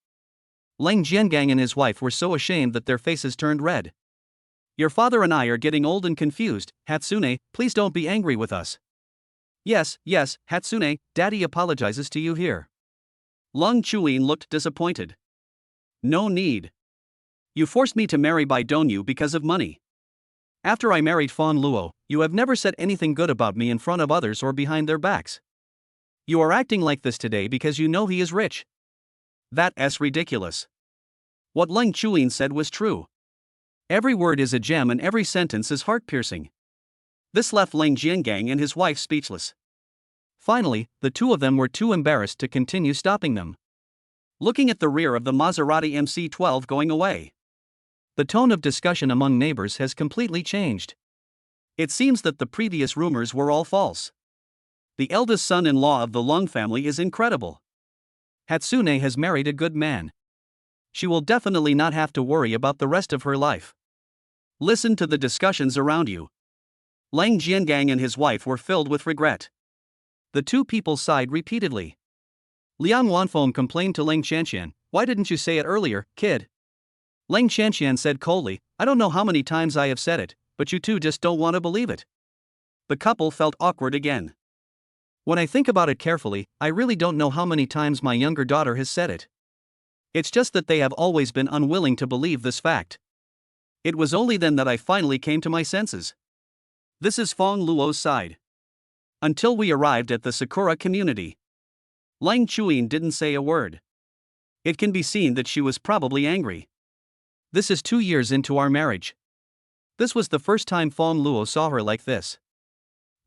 Ling Jiangang and his wife were so ashamed that their faces turned red. Your father and I are getting old and confused, Hatsune, please don't be angry with us. Yes, Hatsune, Daddy apologizes to you here. Lung Chuyin looked disappointed. No need. You forced me to marry Bai Dongyu because of money. After I married Fang Luo, you have never said anything good about me in front of others or behind their backs. You are acting like this today because you know he is rich. That's ridiculous. What Ling Chuyin said was true. Every word is a gem and every sentence is heart-piercing. This left Ling Jiangang and his wife speechless. Finally, the two of them were too embarrassed to continue stopping them. Looking at the rear of the Maserati MC12 going away. The tone of discussion among neighbors has completely changed. It seems that the previous rumors were all false. The eldest son-in-law of the Lung family is incredible. Hatsune has married a good man. She will definitely not have to worry about the rest of her life. Listen to the discussions around you. Ling Jiangang and his wife were filled with regret. The two people sighed repeatedly. Liang Wanfeng complained to Ling Chanshan, why didn't you say it earlier, kid? Ling Chanshan said coldly, I don't know how many times I have said it, but you two just don't want to believe it. The couple felt awkward again. When I think about it carefully, I really don't know how many times my younger daughter has said it. It's just that they have always been unwilling to believe this fact. It was only then that I finally came to my senses. This is Fang Luo's side. Until we arrived at the Sakura community. Lang Chuyin didn't say a word. It can be seen that she was probably angry. This is 2 years into our marriage. This was the first time Fang Luo saw her like this.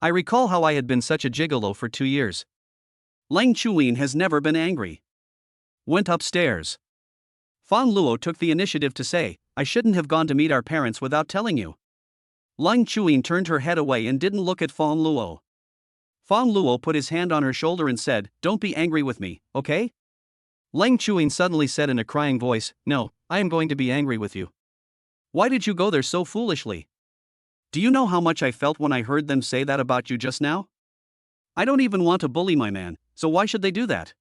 I recall how I had been such a gigolo for 2 years. Lang Chuyin has never been angry. Went upstairs. Fang Luo took the initiative to say, I shouldn't have gone to meet our parents without telling you. Lang Chuyin turned her head away and didn't look at Fang Luo. Fang Luo put his hand on her shoulder and said, Don't be angry with me, okay? Lang Chuyin suddenly said in a crying voice, No, I am going to be angry with you. Why did you go there so foolishly? Do you know how much I felt when I heard them say that about you just now? I don't even want to bully my man, so why should they do that?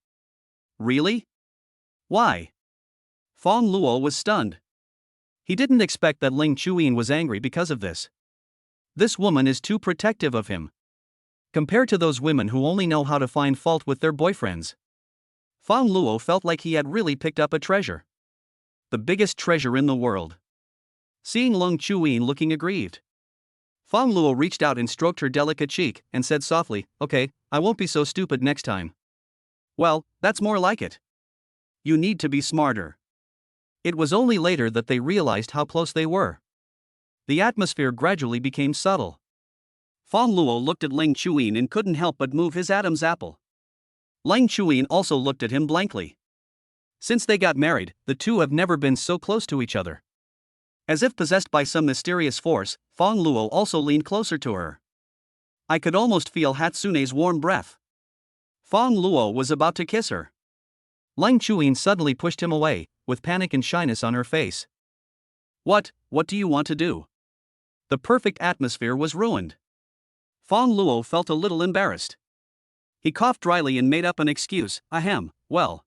Really? Why? Fang Luo was stunned. He didn't expect that Lang Chuyin was angry because of this. This woman is too protective of him. Compared to those women who only know how to find fault with their boyfriends. Fang Luo felt like he had really picked up a treasure. The biggest treasure in the world. Seeing Lang Chuyin looking aggrieved, Fang Luo reached out and stroked her delicate cheek and said softly, Okay, I won't be so stupid next time. Well, that's more like it. You need to be smarter. It was only later that they realized how close they were. The atmosphere gradually became subtle. Fang Luo looked at Lang Chuyin and couldn't help but move his Adam's apple. Lang Chuyin also looked at him blankly. Since they got married, the two have never been so close to each other. As if possessed by some mysterious force, Fang Luo also leaned closer to her. I could almost feel Hatsune's warm breath. Fang Luo was about to kiss her. Lang Chuyin suddenly pushed him away, with panic and shyness on her face. What do you want to do? The perfect atmosphere was ruined. Fang Luo felt a little embarrassed. He coughed dryly and made up an excuse, ahem, well.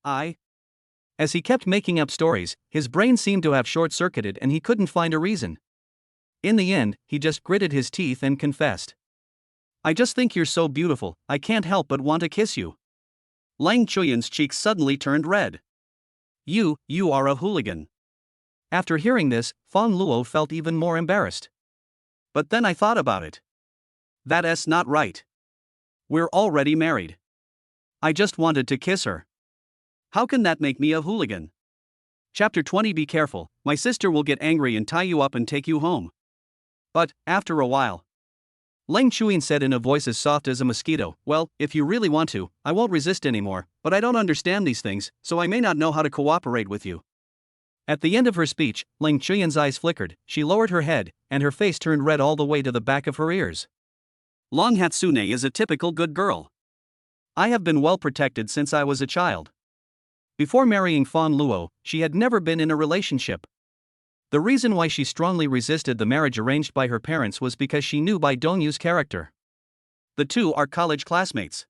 As he kept making up stories, his brain seemed to have short-circuited and he couldn't find a reason. In the end, he just gritted his teeth and confessed. I just think you're so beautiful, I can't help but want to kiss you. Lang Chuyin's cheeks suddenly turned red. You are a hooligan. After hearing this, Fang Luo felt even more embarrassed. But then I thought about it. That's not right. We're already married. I just wanted to kiss her. How can that make me a hooligan? Chapter 20 Be careful, my sister will get angry and tie you up and take you home. But, after a while, Lang Chuyin said in a voice as soft as a mosquito, Well, if you really want to, I won't resist anymore, but I don't understand these things, so I may not know how to cooperate with you. At the end of her speech, Lang Chuyin's eyes flickered, she lowered her head, and her face turned red all the way to the back of her ears. Long Hatsune is a typical good girl. I have been well protected since I was a child. Before marrying Fang Luo, she had never been in a relationship. The reason why she strongly resisted the marriage arranged by her parents was because she knew Bai Dongyu's character. The two are college classmates.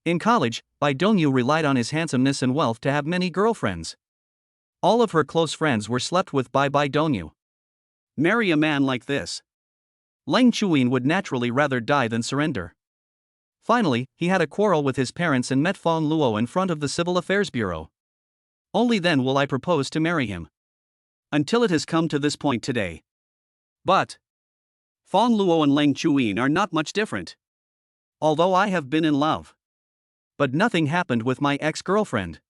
In college, Bai Dongyu relied on his handsomeness and wealth to have many girlfriends. All of her close friends were slept with by Bai Dongyu. Marry a man like this. Lang Chuyin would naturally rather die than surrender. Finally, he had a quarrel with his parents and met Fang Luo in front of the Civil Affairs Bureau. Only then will I propose to marry him. Until it has come to this point today. But Fang Luo and Lang Chuyin are not much different. Although I have been in love. But nothing happened with my ex-girlfriend.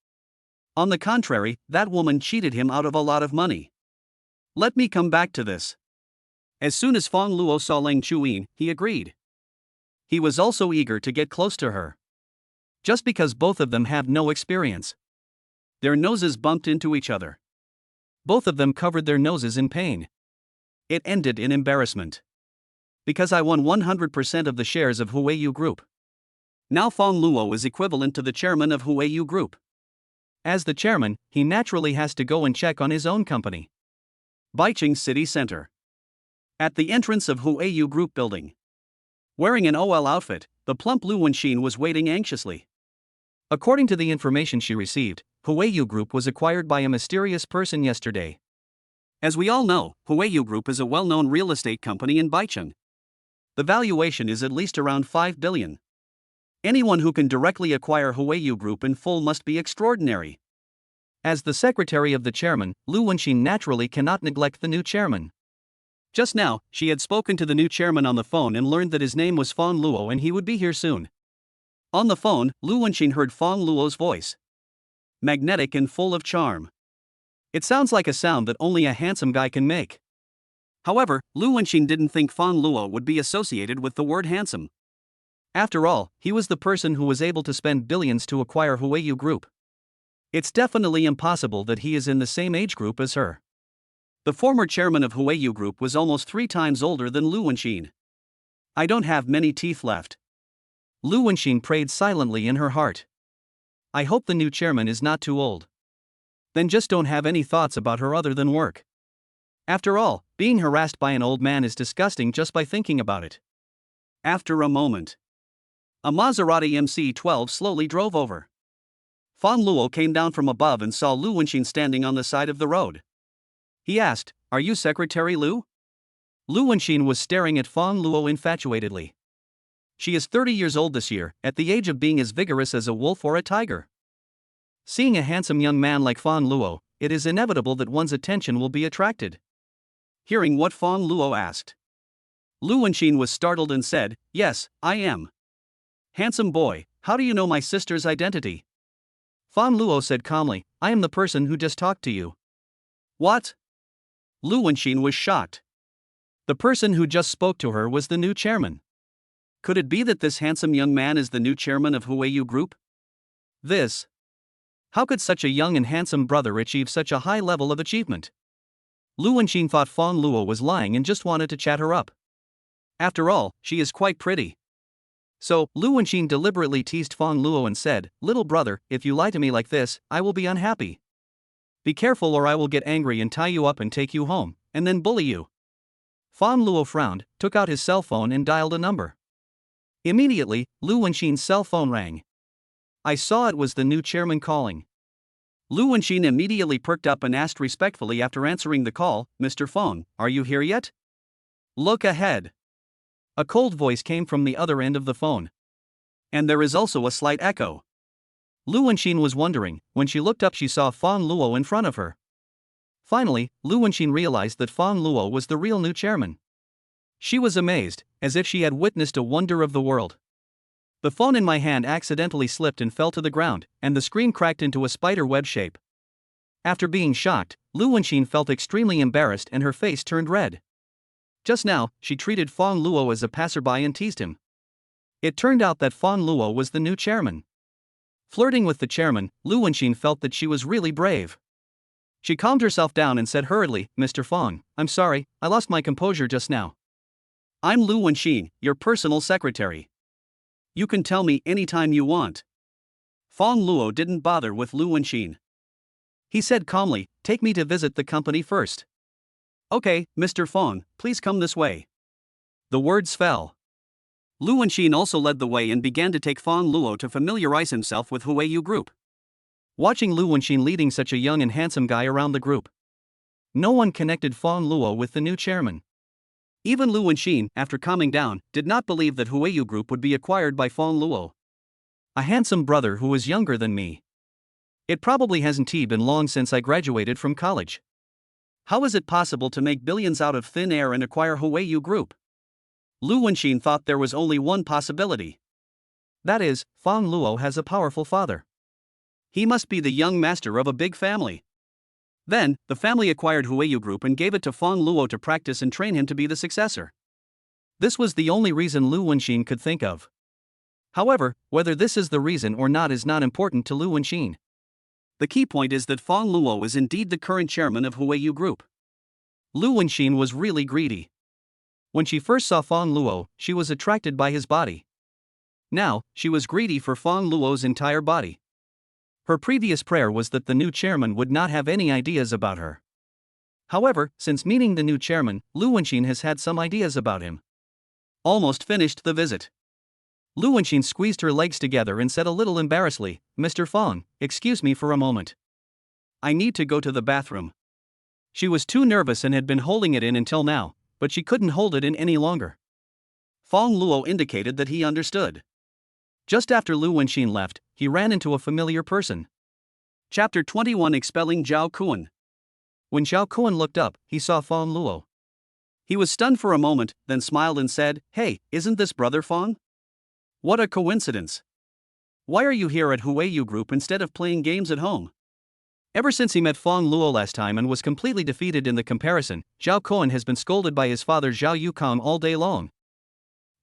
On the contrary, that woman cheated him out of a lot of money. Let me come back to this. As soon as Fang Luo saw Lang Chuyin, he agreed. He was also eager to get close to her. Just because both of them have no experience. Their noses bumped into each other. Both of them covered their noses in pain. It ended in embarrassment. Because I won 100% of the shares of Huiyu Group. Now Fang Luo is equivalent to the chairman of Huiyu Group. As the chairman, he naturally has to go and check on his own company. Baiqing City Center. At the entrance of Huiyu Group building. Wearing an OL outfit, the plump Lu Wenxin was waiting anxiously. According to the information she received, Huiyu Group was acquired by a mysterious person yesterday. As we all know, Huiyu Group is a well-known real estate company in Baicheng. The valuation is at least around 5 billion. Anyone who can directly acquire Huiyu Group in full must be extraordinary. As the secretary of the chairman, Lu Wenxin naturally cannot neglect the new chairman. Just now, she had spoken to the new chairman on the phone and learned that his name was Fang Luo and he would be here soon. On the phone, Lu Wenxin heard Fang Luo's voice. Magnetic and full of charm. It sounds like a sound that only a handsome guy can make. However, Lu Wenxin didn't think Fang Luo would be associated with the word handsome. After all, he was the person who was able to spend billions to acquire Huayu Group. It's definitely impossible that he is in the same age group as her. The former chairman of Huayu Group was almost 3 times older than Lu Wenxin. I don't have many teeth left. Lu Wenxin prayed silently in her heart. I hope the new chairman is not too old. Then just don't have any thoughts about her other than work. After all, being harassed by an old man is disgusting just by thinking about it. After a moment, a Maserati MC-12 slowly drove over. Fang Luo came down from above and saw Lu Wenxin standing on the side of the road. He asked, "Are you Secretary Lu?" Lu Wenxin was staring at Fang Luo infatuatedly. She is 30 years old this year, at the age of being as vigorous as a wolf or a tiger. Seeing a handsome young man like Fang Luo, it is inevitable that one's attention will be attracted. Hearing what Fang Luo asked, Lu Wenxin was startled and said, "Yes, I am." "Handsome boy, how do you know my sister's identity?" Fang Luo said calmly, "I am the person who just talked to you." "What?" Lu Wenxin was shocked. The person who just spoke to her was the new chairman. Could it be that this handsome young man is the new chairman of Huayu Group? How could such a young and handsome brother achieve such a high level of achievement? Lu Wenxin thought Fang Luo was lying and just wanted to chat her up. After all, she is quite pretty. So, Lu Wenxin deliberately teased Fang Luo and said, "Little brother, if you lie to me like this, I will be unhappy. Be careful or I will get angry and tie you up and take you home, and then bully you." Fang Luo frowned, took out his cell phone and dialed a number. Immediately, Lu Wenxin's cell phone rang. I saw it was the new chairman calling. Lu Wenxin immediately perked up and asked respectfully after answering the call, "Mr. Fang, are you here yet?" "Look ahead." A cold voice came from the other end of the phone. And there is also a slight echo. Lu Wenxin was wondering. When she looked up, she saw Fang Luo in front of her. Finally, Lu Wenxin realized that Fang Luo was the real new chairman. She was amazed, as if she had witnessed a wonder of the world. The phone in my hand accidentally slipped and fell to the ground, and the screen cracked into a spider web shape. After being shocked, Lu Wenxin felt extremely embarrassed and her face turned red. Just now, she treated Fang Luo as a passerby and teased him. It turned out that Fang Luo was the new chairman. Flirting with the chairman, Lu Wenxin felt that she was really brave. She calmed herself down and said hurriedly, "Mr. Fang, I'm sorry, I lost my composure just now. I'm Lu Wenxin, your personal secretary. You can tell me anytime you want." Fang Luo didn't bother with Lu Wenxin. He said calmly, "Take me to visit the company first." "Okay, Mr. Fang, please come this way." The words fell. Lu Wenxin also led the way and began to take Fang Luo to familiarize himself with Huayu Group. Watching Lu Wenxin leading such a young and handsome guy around the group, no one connected Fang Luo with the new chairman. Even Lu Wenxin, after calming down, did not believe that Huayu Group would be acquired by Fang Luo. A handsome brother who is younger than me. It probably hasn't been long since I graduated from college. How is it possible to make billions out of thin air and acquire Huayu Group? Lu Wenxin thought there was only one possibility. That is, Fang Luo has a powerful father. He must be the young master of a big family. Then, the family acquired Huayu Group and gave it to Fang Luo to practice and train him to be the successor. This was the only reason Lu Wenxin could think of. However, whether this is the reason or not is not important to Lu Wenxin. The key point is that Fang Luo is indeed the current chairman of Huayu Group. Lu Wenxin was really greedy. When she first saw Fang Luo, she was attracted by his body. Now, she was greedy for Fang Luo's entire body. Her previous prayer was that the new chairman would not have any ideas about her. However, since meeting the new chairman, Lu Wenxin has had some ideas about him. Almost finished the visit, Lu Wenxin squeezed her legs together and said a little embarrassedly, "Mr. Fang, excuse me for a moment. I need to go to the bathroom." She was too nervous and had been holding it in until now, but she couldn't hold it in any longer. Fang Luo indicated that he understood. Just after Lu Wenxin left, he ran into a familiar person. Chapter 21 Expelling Zhao Kuan. When Zhao Kuan looked up, he saw Fang Luo. He was stunned for a moment, then smiled and said, "Hey, isn't this brother Fang? What a coincidence." Why are you here at Huayu Group instead of playing games at home? Ever since he met Fang Luo last time and was completely defeated in the comparison, Zhao Kuan has been scolded by his father Zhao Yukong all day long.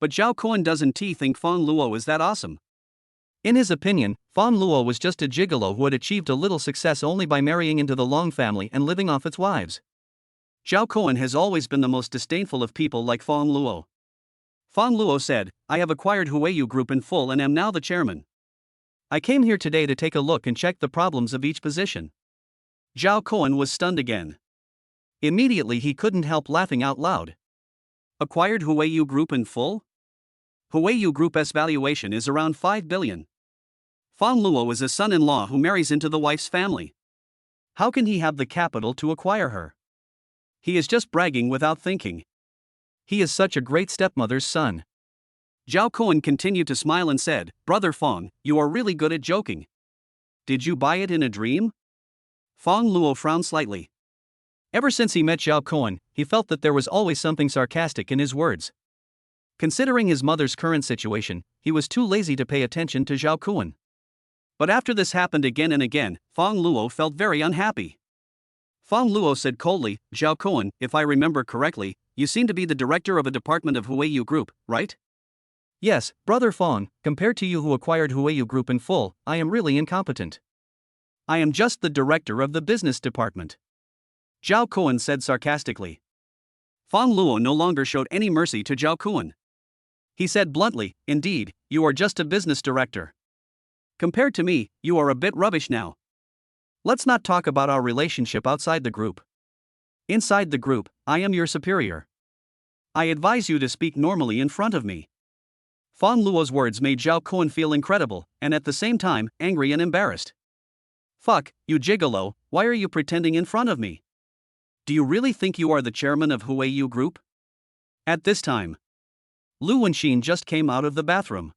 But Zhao Kuan doesn't think Fang Luo is that awesome. In his opinion, Fang Luo was just a gigolo who had achieved a little success only by marrying into the Long family and living off its wives. Zhao Kuan has always been the most disdainful of people like Fang Luo. Fang Luo said, I have acquired Huayu Group in full and am now the chairman. I came here today to take a look and check the problems of each position. Zhao Kuan was stunned again. Immediately he couldn't help laughing out loud. Acquired Huayu Group in full? Huayu Group's valuation is around 5 billion. Fang Luo is a son-in-law who marries into the wife's family. How can he have the capital to acquire her? He is just bragging without thinking. He is such a great stepmother's son. Zhao Kuan continued to smile and said, Brother Fang, you are really good at joking. Did you buy it in a dream? Fang Luo frowned slightly. Ever since he met Zhao Kuan, he felt that there was always something sarcastic in his words. Considering his mother's current situation, he was too lazy to pay attention to Zhao Kuan. But after this happened again and again, Fang Luo felt very unhappy. Fang Luo said coldly, Zhao Kuan, if I remember correctly, you seem to be the director of a department of Huayu Group, right? Yes, Brother Fang, compared to you who acquired Huayu Group in full, I am really incompetent. I am just the director of the business department. Zhao Kuan said sarcastically. Fang Luo no longer showed any mercy to Zhao Kuan. He said bluntly, indeed, you are just a business director. Compared to me, you are a bit rubbish now. Let's not talk about our relationship outside the group. Inside the group, I am your superior. I advise you to speak normally in front of me. Fang Luo's words made Zhao Kuan feel incredible, and at the same time, angry and embarrassed. Fuck, you gigolo, why are you pretending in front of me? Do you really think you are the chairman of Huayu Group? At this time, Lu Wenxin just came out of the bathroom.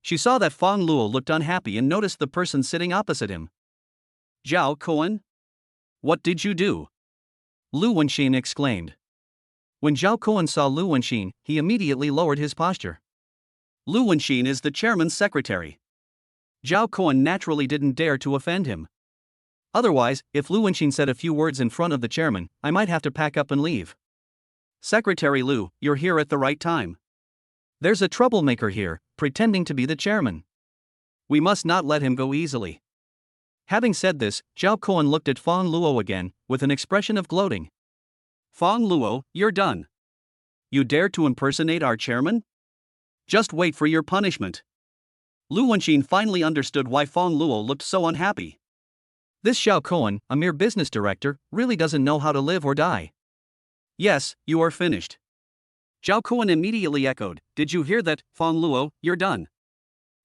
She saw that Fang Luo looked unhappy and noticed the person sitting opposite him. Zhao Kuan? What did you do? Lu Wenxin exclaimed. When Zhao Kuan saw Lu Wenxin, he immediately lowered his posture. Lu Wenxin is the chairman's secretary. Zhao Kuan naturally didn't dare to offend him. Otherwise, if Lu Wenxin said a few words in front of the chairman, I might have to pack up and leave. Secretary Lu, you're here at the right time. There's a troublemaker here, pretending to be the chairman. We must not let him go easily. Having said this, Zhao Kuan looked at Fang Luo again, with an expression of gloating. Fang Luo, you're done. You dare to impersonate our chairman? Just wait for your punishment. Lu Wenxin finally understood why Fang Luo looked so unhappy. This Zhao Kuan, a mere business director, really doesn't know how to live or die. Yes, you are finished. Zhao Kuan immediately echoed, did you hear that, Fang Luo, you're done.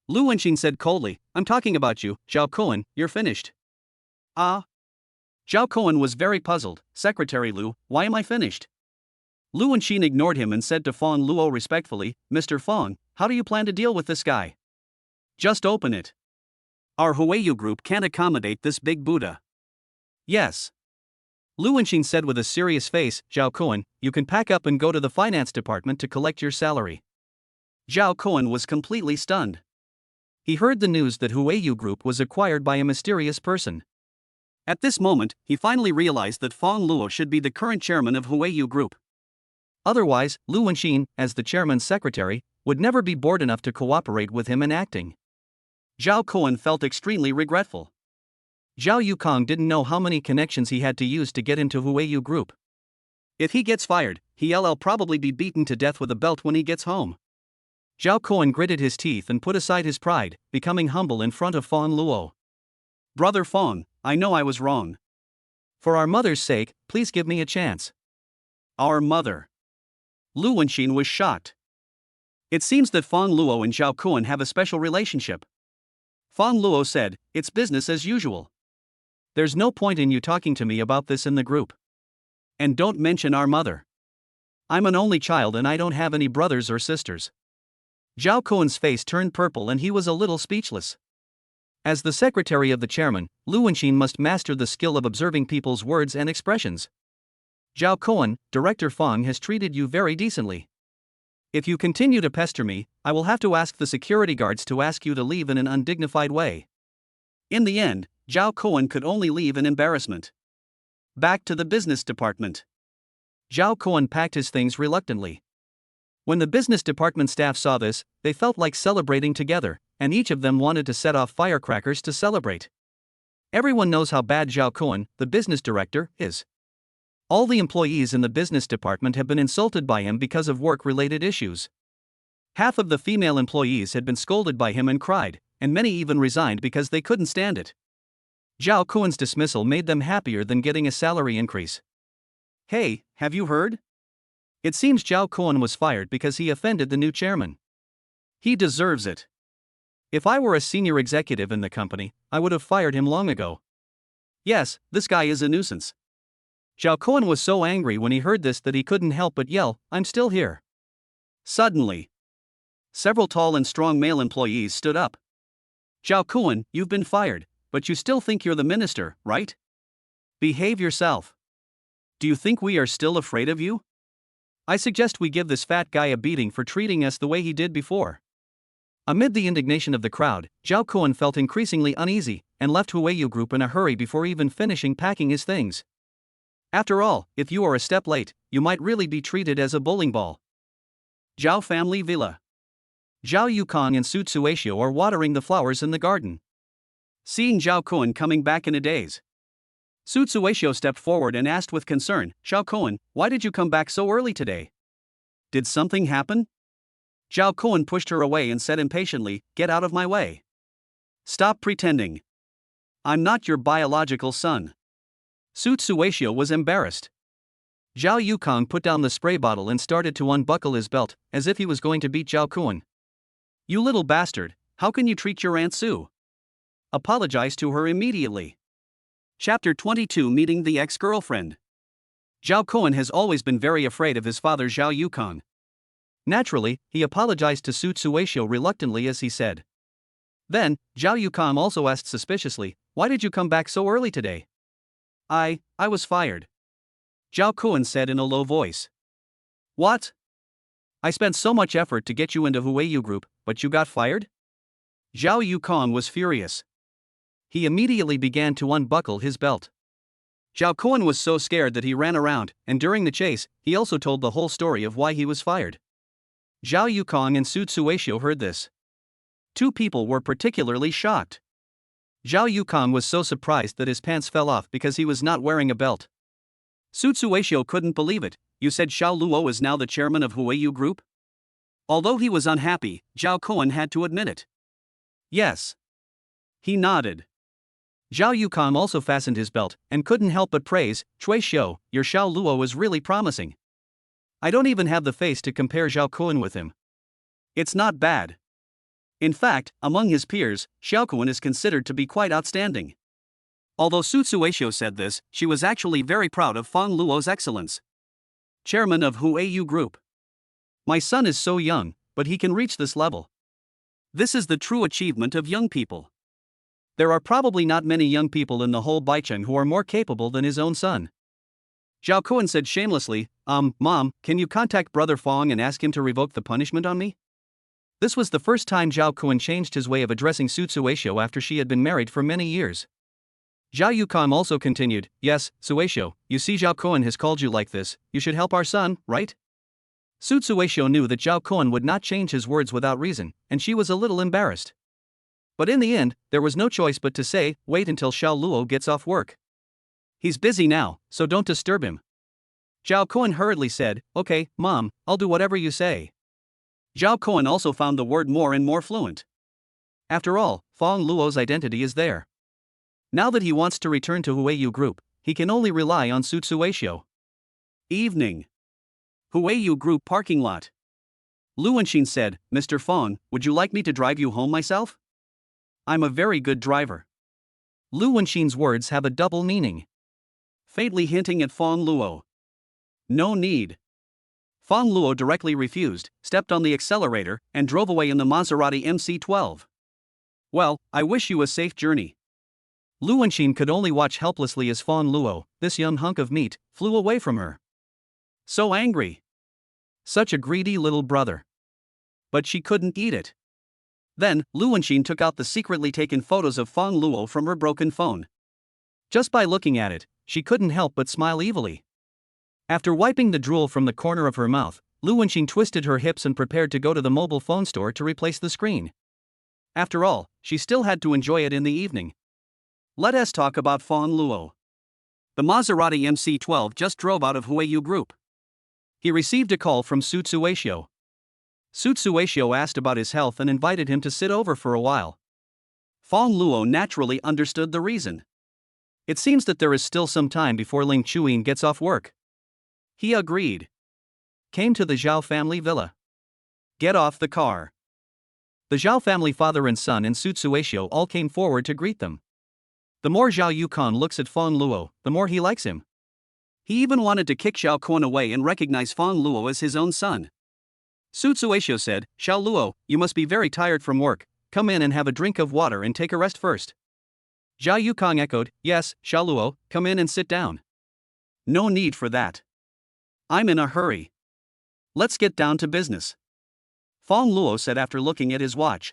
Lu Wenxin said coldly, I'm talking about you, Zhao Kuan, you're finished. Ah? Zhao Kuan was very puzzled, Secretary Lu, why am I finished? Lu Wenxin ignored him and said to Fang Luo respectfully, Mr. Fang, how do you plan to deal with this guy? Just open it. Our Huayu Group can't accommodate this big Buddha. Yes. Lu Wenxin said with a serious face, Zhao Kuan, you can pack up and go to the finance department to collect your salary. Zhao Kuan was completely stunned. He heard the news that Huayu Group was acquired by a mysterious person. At this moment, he finally realized that Fang Luo should be the current chairman of Huayu Group. Otherwise, Lu Wenxin, as the chairman's secretary, would never be bored enough to cooperate with him in acting. Zhao Kuan felt extremely regretful. Zhao Yukong didn't know how many connections he had to use to get into Huayu Group. If he gets fired, he'll probably be beaten to death with a belt when he gets home. Zhao Kuan gritted his teeth and put aside his pride, becoming humble in front of Fang Luo. Brother Fang, I know I was wrong. For our mother's sake, please give me a chance. Our mother. Lu Wenxin was shocked. It seems that Fang Luo and Zhao Kuan have a special relationship. Fang Luo said, it's business as usual. There's no point in you talking to me about this in the group. And don't mention our mother. I'm an only child and I don't have any brothers or sisters. Zhao Kuan's face turned purple and he was a little speechless. As the secretary of the chairman, Lu Wenxin must master the skill of observing people's words and expressions. Zhao Kuan, Director Fang has treated you very decently. If you continue to pester me, I will have to ask the security guards to ask you to leave in an undignified way. In the end, Zhao Kuan could only leave in embarrassment. Back to the business department. Zhao Kuan packed his things reluctantly. When the business department staff saw this, they felt like celebrating together, and each of them wanted to set off firecrackers to celebrate. Everyone knows how bad Zhao Kuan, the business director, is. All the employees in the business department have been insulted by him because of work-related issues. Half of the female employees had been scolded by him and cried, and many even resigned because they couldn't stand it. Zhao Kuan's dismissal made them happier than getting a salary increase. Hey, have you heard? It seems Zhao Kuan was fired because he offended the new chairman. He deserves it. If I were a senior executive in the company, I would have fired him long ago. Yes, this guy is a nuisance. Zhao Kuan was so angry when he heard this that he couldn't help but yell, "I'm still here." Suddenly, several tall and strong male employees stood up. Zhao Kuan, you've been fired, but you still think you're the minister, right? Behave yourself. Do you think we are still afraid of you? I suggest we give this fat guy a beating for treating us the way he did before. Amid the indignation of the crowd, Zhao Kuan felt increasingly uneasy, and left Huiyu Group in a hurry before even finishing packing his things. After all, if you are a step late, you might really be treated as a bowling ball. Zhao family villa. Zhao Yukong and Su Tsueshio are watering the flowers in the garden. Seeing Zhao Kuan coming back in a daze, Su Tsueshio stepped forward and asked with concern, "Zhao Kuan, why did you come back so early today? Did something happen?" Zhao Kuan pushed her away and said impatiently, "Get out of my way. Stop pretending. I'm not your biological son." Su Tsueshio was embarrassed. Zhao Yukong put down the spray bottle and started to unbuckle his belt, as if he was going to beat Zhao Kuan. "You little bastard, how can you treat your Aunt Su? Apologize to her immediately." Chapter 22 Meeting the Ex-Girlfriend. Zhao Kuan has always been very afraid of his father Zhao Yukong. Naturally, he apologized to Su Tsueshio reluctantly as he said. Then, Zhao Yukong also asked suspiciously, "Why did you come back so early today?" I was fired," Zhao Kuan said in a low voice. "What? I spent so much effort to get you into Huiyu Group, but you got fired?" Zhao Yukong was furious. He immediately began to unbuckle his belt. Zhao Kuan was so scared that he ran around, and during the chase, he also told the whole story of why he was fired. Zhao Yukong and Su Tsueshio heard this. Two people were particularly shocked. Zhao Yukong was so surprised that his pants fell off because he was not wearing a belt. Su Tsueshio couldn't believe it. "You said Xiao Luo is now the chairman of Huiyu Group?" Although he was unhappy, Zhao Kuan had to admit it. "Yes." He nodded. Zhao Yukong also fastened his belt, and couldn't help but praise, "Chui Xiao, your Xiao Luo is really promising. I don't even have the face to compare Zhao Kuan with him." "It's not bad. In fact, among his peers, Xiao Kuan is considered to be quite outstanding." Although Su Tsueshio said this, she was actually very proud of Fang Luo's excellence. Chairman of Huiyu Group. "My son is so young, but he can reach this level. This is the true achievement of young people. There are probably not many young people in the whole Baicheng who are more capable than his own son." Zhao Kuan said shamelessly, Mom, can you contact Brother Fang and ask him to revoke the punishment on me?" This was the first time Zhao Kuan changed his way of addressing Su Tsueshio after she had been married for many years. Zhao Yukong also continued, "Yes, Tsueshio, you see Zhao Kuan has called you like this, you should help our son, right?" Su Tsueshio knew that Zhao Kuan would not change his words without reason, and she was a little embarrassed. But in the end, there was no choice but to say, "Wait until Xiao Luo gets off work. He's busy now, so don't disturb him." Zhao Kuan hurriedly said, "Okay, Mom, I'll do whatever you say." Zhao Kuan also found the word more and more fluent. After all, Fang Luo's identity is there. Now that he wants to return to Huiyu Group, he can only rely on Su Tsueshio. Evening. Huiyu Group parking lot. Lu Wenxin said, "Mr. Fang, would you like me to drive you home myself? I'm a very good driver." Lu Wenxin's words have a double meaning, faintly hinting at Fang Luo. "No need." Fang Luo directly refused, stepped on the accelerator, and drove away in the Maserati MC-12. "Well, I wish you a safe journey." Lu Wenxin could only watch helplessly as Fang Luo, this young hunk of meat, flew away from her. So angry. Such a greedy little brother. But she couldn't eat it. Then, Lu Wenxin took out the secretly taken photos of Fang Luo from her broken phone. Just by looking at it, she couldn't help but smile evilly. After wiping the drool from the corner of her mouth, Lu Wenxin twisted her hips and prepared to go to the mobile phone store to replace the screen. After all, she still had to enjoy it in the evening. Let us talk about Fang Luo. The Maserati MC-12 just drove out of Huayu Group. He received a call from Su Tsueshio. Su Tsueshio asked about his health and invited him to sit over for a while. Fang Luo naturally understood the reason. It seems that there is still some time before Ling Chuyin gets off work. He agreed. Came to the Zhao family villa. Get off the car. The Zhao family father and son and Su Tsueshio all came forward to greet them. The more Zhao Yukon looks at Fang Luo, the more he likes him. He even wanted to kick Zhao Kuan away and recognize Fang Luo as his own son. Su Tsueshio said, "Xiao Luo, you must be very tired from work, come in and have a drink of water and take a rest first." Zhao Yukong echoed, "Yes, Xiao Luo, come in and sit down." "No need for that. I'm in a hurry. Let's get down to business," Fang Luo said after looking at his watch.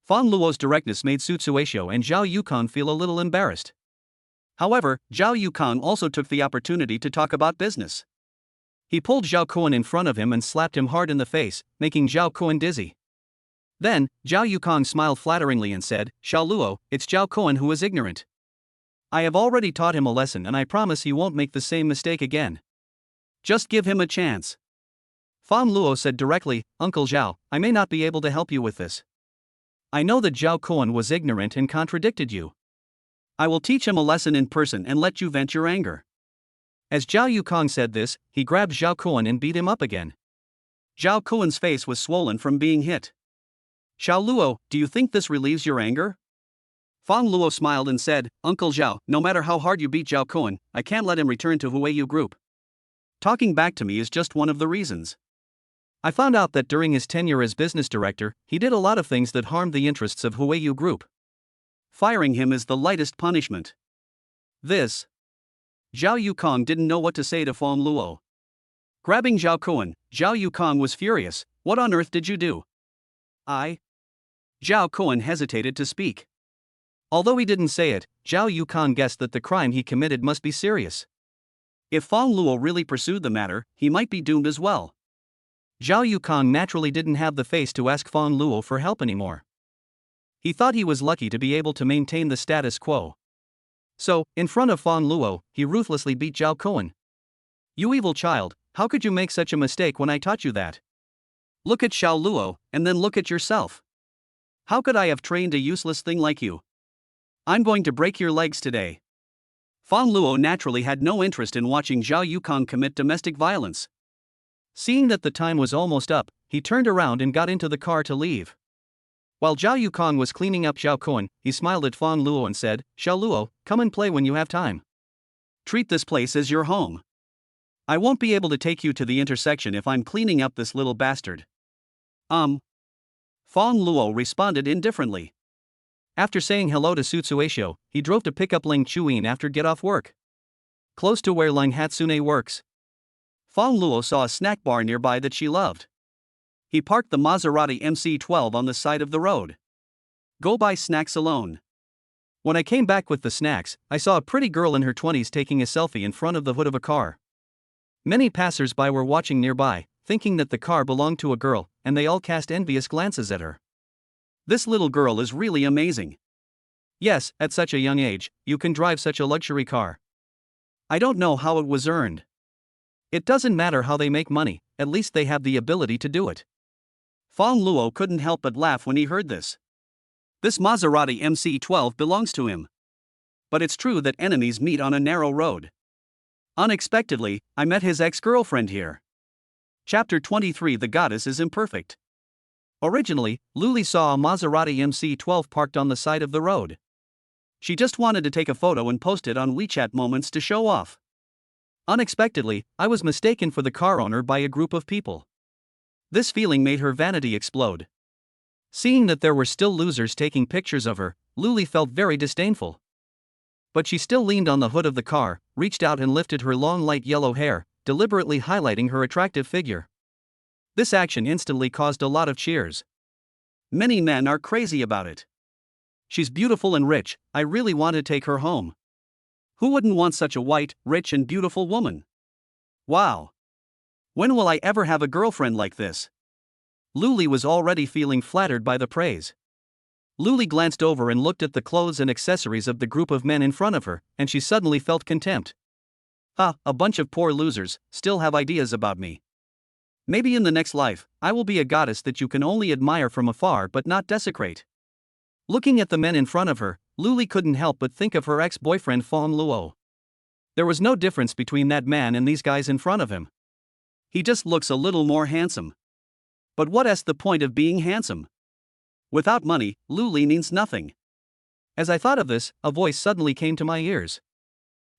Fang Luo's directness made Su Tsueshio and Zhao Yukong feel a little embarrassed. However, Zhao Yukong also took the opportunity to talk about business. He pulled Zhao Kuan in front of him and slapped him hard in the face, making Zhao Kuan dizzy. Then, Zhao Yukong smiled flatteringly and said, "Xiao Luo, it's Zhao Kuan who is ignorant. I have already taught him a lesson and I promise he won't make the same mistake again. Just give him a chance." Fang Luo said directly, "Uncle Zhao, I may not be able to help you with this. I know that Zhao Kuan was ignorant and contradicted you. I will teach him a lesson in person and let you vent your anger." As Zhao Yukong said this, he grabbed Zhao Kuan and beat him up again. Zhao Kuan's face was swollen from being hit. "Xiao Luo, do you think this relieves your anger?" Fang Luo smiled and said, "Uncle Zhao, no matter how hard you beat Zhao Kuan, I can't let him return to Huayu Group. Talking back to me is just one of the reasons. I found out that during his tenure as business director, he did a lot of things that harmed the interests of Huayu Group. Firing him is the lightest punishment." This. Zhao Yukong didn't know what to say to Fang Luo. Grabbing Zhao Kuan, Zhao Yukong was furious. "What on earth did you do?" Zhao Kuan hesitated to speak. Although he didn't say it, Zhao Yukong guessed that the crime he committed must be serious. If Fang Luo really pursued the matter, he might be doomed as well. Zhao Yukong naturally didn't have the face to ask Fang Luo for help anymore. He thought he was lucky to be able to maintain the status quo. So, in front of Fang Luo, he ruthlessly beat Zhao Kuan. "You evil child, how could you make such a mistake when I taught you that? Look at Xiao Luo, and then look at yourself. How could I have trained a useless thing like you? I'm going to break your legs today." Fang Luo naturally had no interest in watching Zhao Yukong commit domestic violence. Seeing that the time was almost up, he turned around and got into the car to leave. While Zhao Yukong was cleaning up Zhao Kuan, he smiled at Fang Luo and said, "Xiao Luo, come and play when you have time. Treat this place as your home. I won't be able to take you to the intersection if I'm cleaning up this little bastard." Fang Luo responded indifferently. After saying hello to Su Tsueshio, he drove to pick up Ling Chuyin after get off work. Close to where Ling Hatsune works, Fang Luo saw a snack bar nearby that she loved. He parked the Maserati MC-12 on the side of the road. "Go buy snacks alone." When I came back with the snacks, I saw a pretty girl in her 20s taking a selfie in front of the hood of a car. Many passers-by were watching nearby, thinking that the car belonged to a girl, and they all cast envious glances at her. "This little girl is really amazing." "Yes, at such a young age, you can drive such a luxury car." "I don't know how it was earned." "It doesn't matter how they make money, at least they have the ability to do it." Fang Luo couldn't help but laugh when he heard this. This Maserati MC-12 belongs to him. But it's true that enemies meet on a narrow road. Unexpectedly, I met his ex-girlfriend here. Chapter 23. The Goddess is Imperfect. Originally, Luli saw a Maserati MC-12 parked on the side of the road. She just wanted to take a photo and post it on WeChat Moments to show off. Unexpectedly, I was mistaken for the car owner by a group of people. This feeling made her vanity explode. Seeing that there were still losers taking pictures of her, Luli felt very disdainful. But she still leaned on the hood of the car, reached out and lifted her long light yellow hair, deliberately highlighting her attractive figure. This action instantly caused a lot of cheers. Many men are crazy about it. She's beautiful and rich, I really want to take her home. Who wouldn't want such a white, rich and beautiful woman? Wow. When will I ever have a girlfriend like this? Luli was already feeling flattered by the praise. Luli glanced over and looked at the clothes and accessories of the group of men in front of her, and she suddenly felt contempt. A bunch of poor losers, still have ideas about me. Maybe in the next life, I will be a goddess that you can only admire from afar but not desecrate. Looking at the men in front of her, Luli couldn't help but think of her ex-boyfriend Fang Luo. There was no difference between that man and these guys in front of him. He just looks a little more handsome. But what is the point of being handsome? Without money, Luli means nothing. As I thought of this, a voice suddenly came to my ears.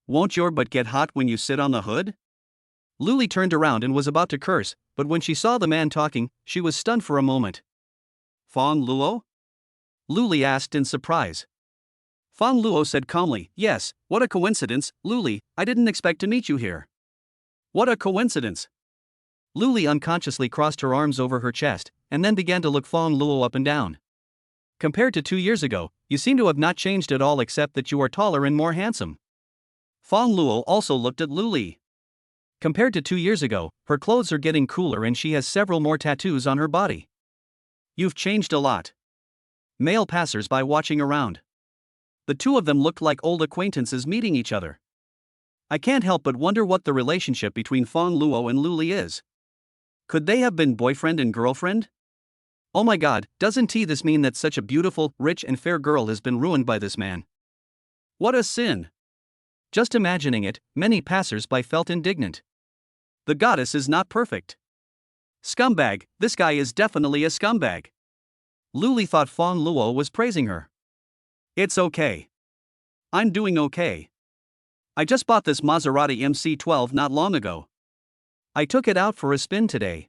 Won't your butt get hot when you sit on the hood? Luli turned around and was about to curse, but when she saw the man talking, she was stunned for a moment. Fang Luo? Luli asked in surprise. Fang Luo said calmly, yes, what a coincidence, Luli, I didn't expect to meet you here. What a coincidence. Luli unconsciously crossed her arms over her chest, and then began to look Fang Luo up and down. Compared to 2 years ago, you seem to have not changed at all except that you are taller and more handsome. Fang Luo also looked at Luli. Compared to 2 years ago, her clothes are getting cooler and she has several more tattoos on her body. You've changed a lot. Male passers-by watching around. The two of them looked like old acquaintances meeting each other. I can't help but wonder what the relationship between Fang Luo and Luli is. Could they have been boyfriend and girlfriend? Oh my god, doesn't this mean that such a beautiful, rich and fair girl has been ruined by this man? What a sin. Just imagining it, many passers-by felt indignant. The goddess is not perfect. Scumbag, this guy is definitely a scumbag. Luli thought Fang Luo was praising her. It's okay. I'm doing okay. I just bought this Maserati MC12 not long ago. I took it out for a spin today.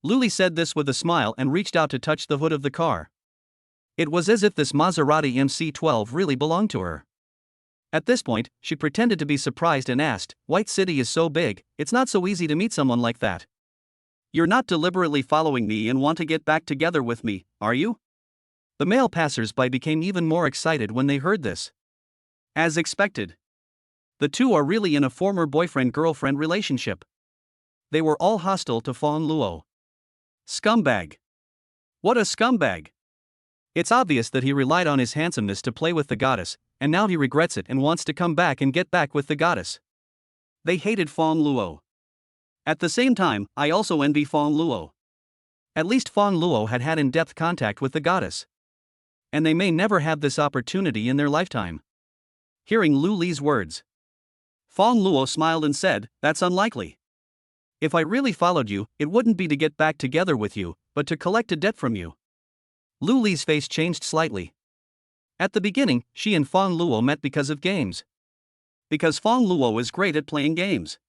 Luli said this with a smile and reached out to touch the hood of the car. It was as if this Maserati MC12 really belonged to her. At this point, she pretended to be surprised and asked, White City is so big, it's not so easy to meet someone like that. You're not deliberately following me and want to get back together with me, are you? The male passers-by became even more excited when they heard this. As expected. The two are really in a former boyfriend-girlfriend relationship. They were all hostile to Fang Luo. Scumbag. What a scumbag. It's obvious that he relied on his handsomeness to play with the goddess, and now he regrets it and wants to come back and get back with the goddess. They hated Fang Luo. At the same time, I also envy Fang Luo. At least Fang Luo had had in-depth contact with the goddess. And they may never have this opportunity in their lifetime. Hearing Luli's words, Fang Luo smiled and said, that's unlikely. If I really followed you, it wouldn't be to get back together with you, but to collect a debt from you. Luli's face changed slightly. At the beginning, she and Fang Luo met because of games. Because Fang Luo is great at playing games.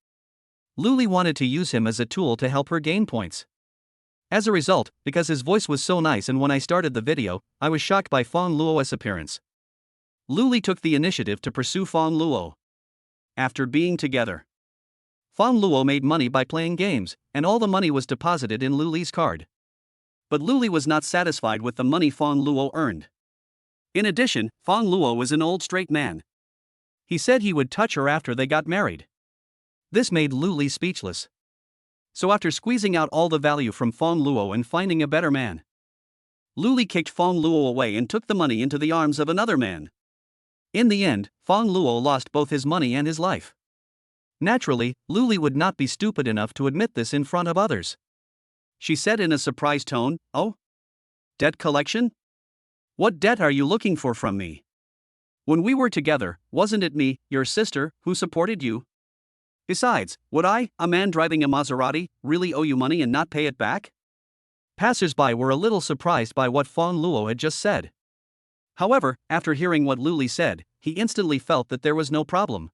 Luli wanted to use him as a tool to help her gain points. As a result, because his voice was so nice and when I started the video, I was shocked by Fang Luo's appearance. Luli took the initiative to pursue Fang Luo. After being together, Fang Luo made money by playing games, and all the money was deposited in Luli's card. But Luli was not satisfied with the money Fang Luo earned. In addition, Fang Luo was an old straight man. He said he would touch her after they got married. This made Luli speechless. So after squeezing out all the value from Fang Luo and finding a better man, Luli kicked Fang Luo away and took the money into the arms of another man. In the end, Fang Luo lost both his money and his life. Naturally, Luli would not be stupid enough to admit this in front of others. She said in a surprised tone, oh? Debt collection? What debt are you looking for from me? When we were together, wasn't it me, your sister, who supported you? Besides, would I, a man driving a Maserati, really owe you money and not pay it back? Passers-by were a little surprised by what Fang Luo had just said. However, after hearing what Luli said, he instantly felt that there was no problem.